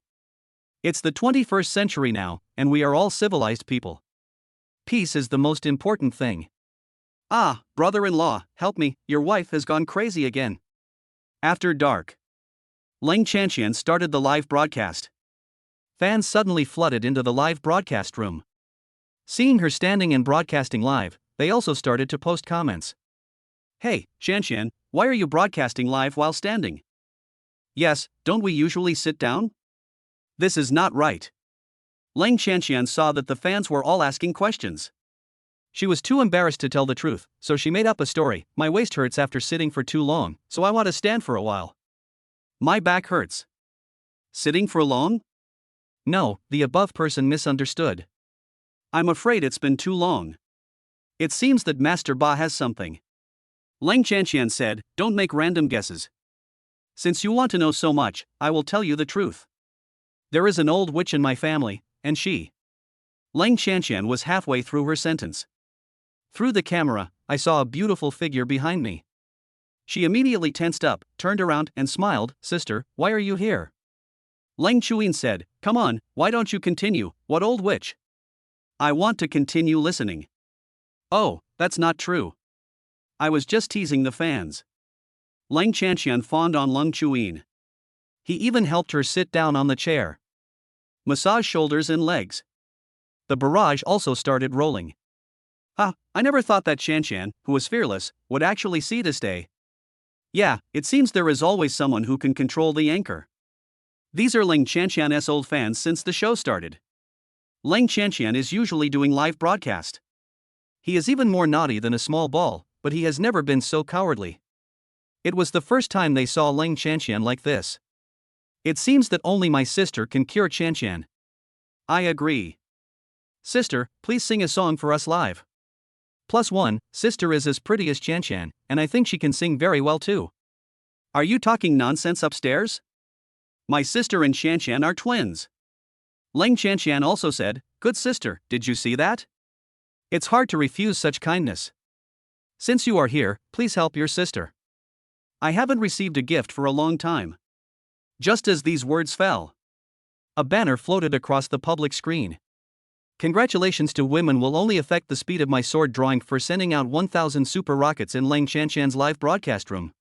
It's the 21st century now, and we are all civilized people. Peace is the most important thing." "Ah, brother-in-law, help me, your wife has gone crazy again." After dark. Leng Chanxian started the live broadcast. Fans suddenly flooded into the live broadcast room. Seeing her standing and broadcasting live, they also started to post comments. "Hey, Chanxian, why are you broadcasting live while standing? Yes, don't we usually sit down? This is not right." Leng Chanxian saw that the fans were all asking questions. She was too embarrassed to tell the truth, so she made up a story. "My waist hurts after sitting for too long, so I want to stand for a while." "My back hurts." "Sitting for long?" No, the above person misunderstood. "I'm afraid it's been too long. It seems that Master Ba has something." Leng Chanxian said, "Don't make random guesses. Since you want to know so much, I will tell you the truth. There is an old witch in my family, and she..." Leng Chanxian was halfway through her sentence. "Through the camera, I saw a beautiful figure behind me." She immediately tensed up, turned around, and smiled. "Sister, why are you here?" Leng Chuyin said, "Come on, why don't you continue? What old witch?" "I want to continue listening." "Oh, that's not true. I was just teasing the fans." Leng Chanxian fawned on Leng Chuyin. He even helped her sit down on the chair. Massage shoulders and legs. The barrage also started rolling. I never thought that Chanxian, who was fearless, would actually see this day. Yeah, it seems there is always someone who can control the anchor. These are Leng Chanxian's old fans since the show started. Leng Chanxian is usually doing live broadcast. He is even more naughty than a small ball, but he has never been so cowardly. It was the first time they saw Leng Chanxian like this. "It seems that only my sister can cure Chanxian." "I agree. Sister, please sing a song for us live." +1, sister is as pretty as Chanxian, and I think she can sing very well too. "Are you talking nonsense upstairs? My sister and Chanxian are twins." Leng Chanxian also said, "Good sister, did you see that? It's hard to refuse such kindness. Since you are here, please help your sister. I haven't received a gift for a long time." Just as these words fell, a banner floated across the public screen. "Congratulations to women will only affect the speed of my sword drawing for sending out 1,000 super rockets in Leng Chanxian's live broadcast room.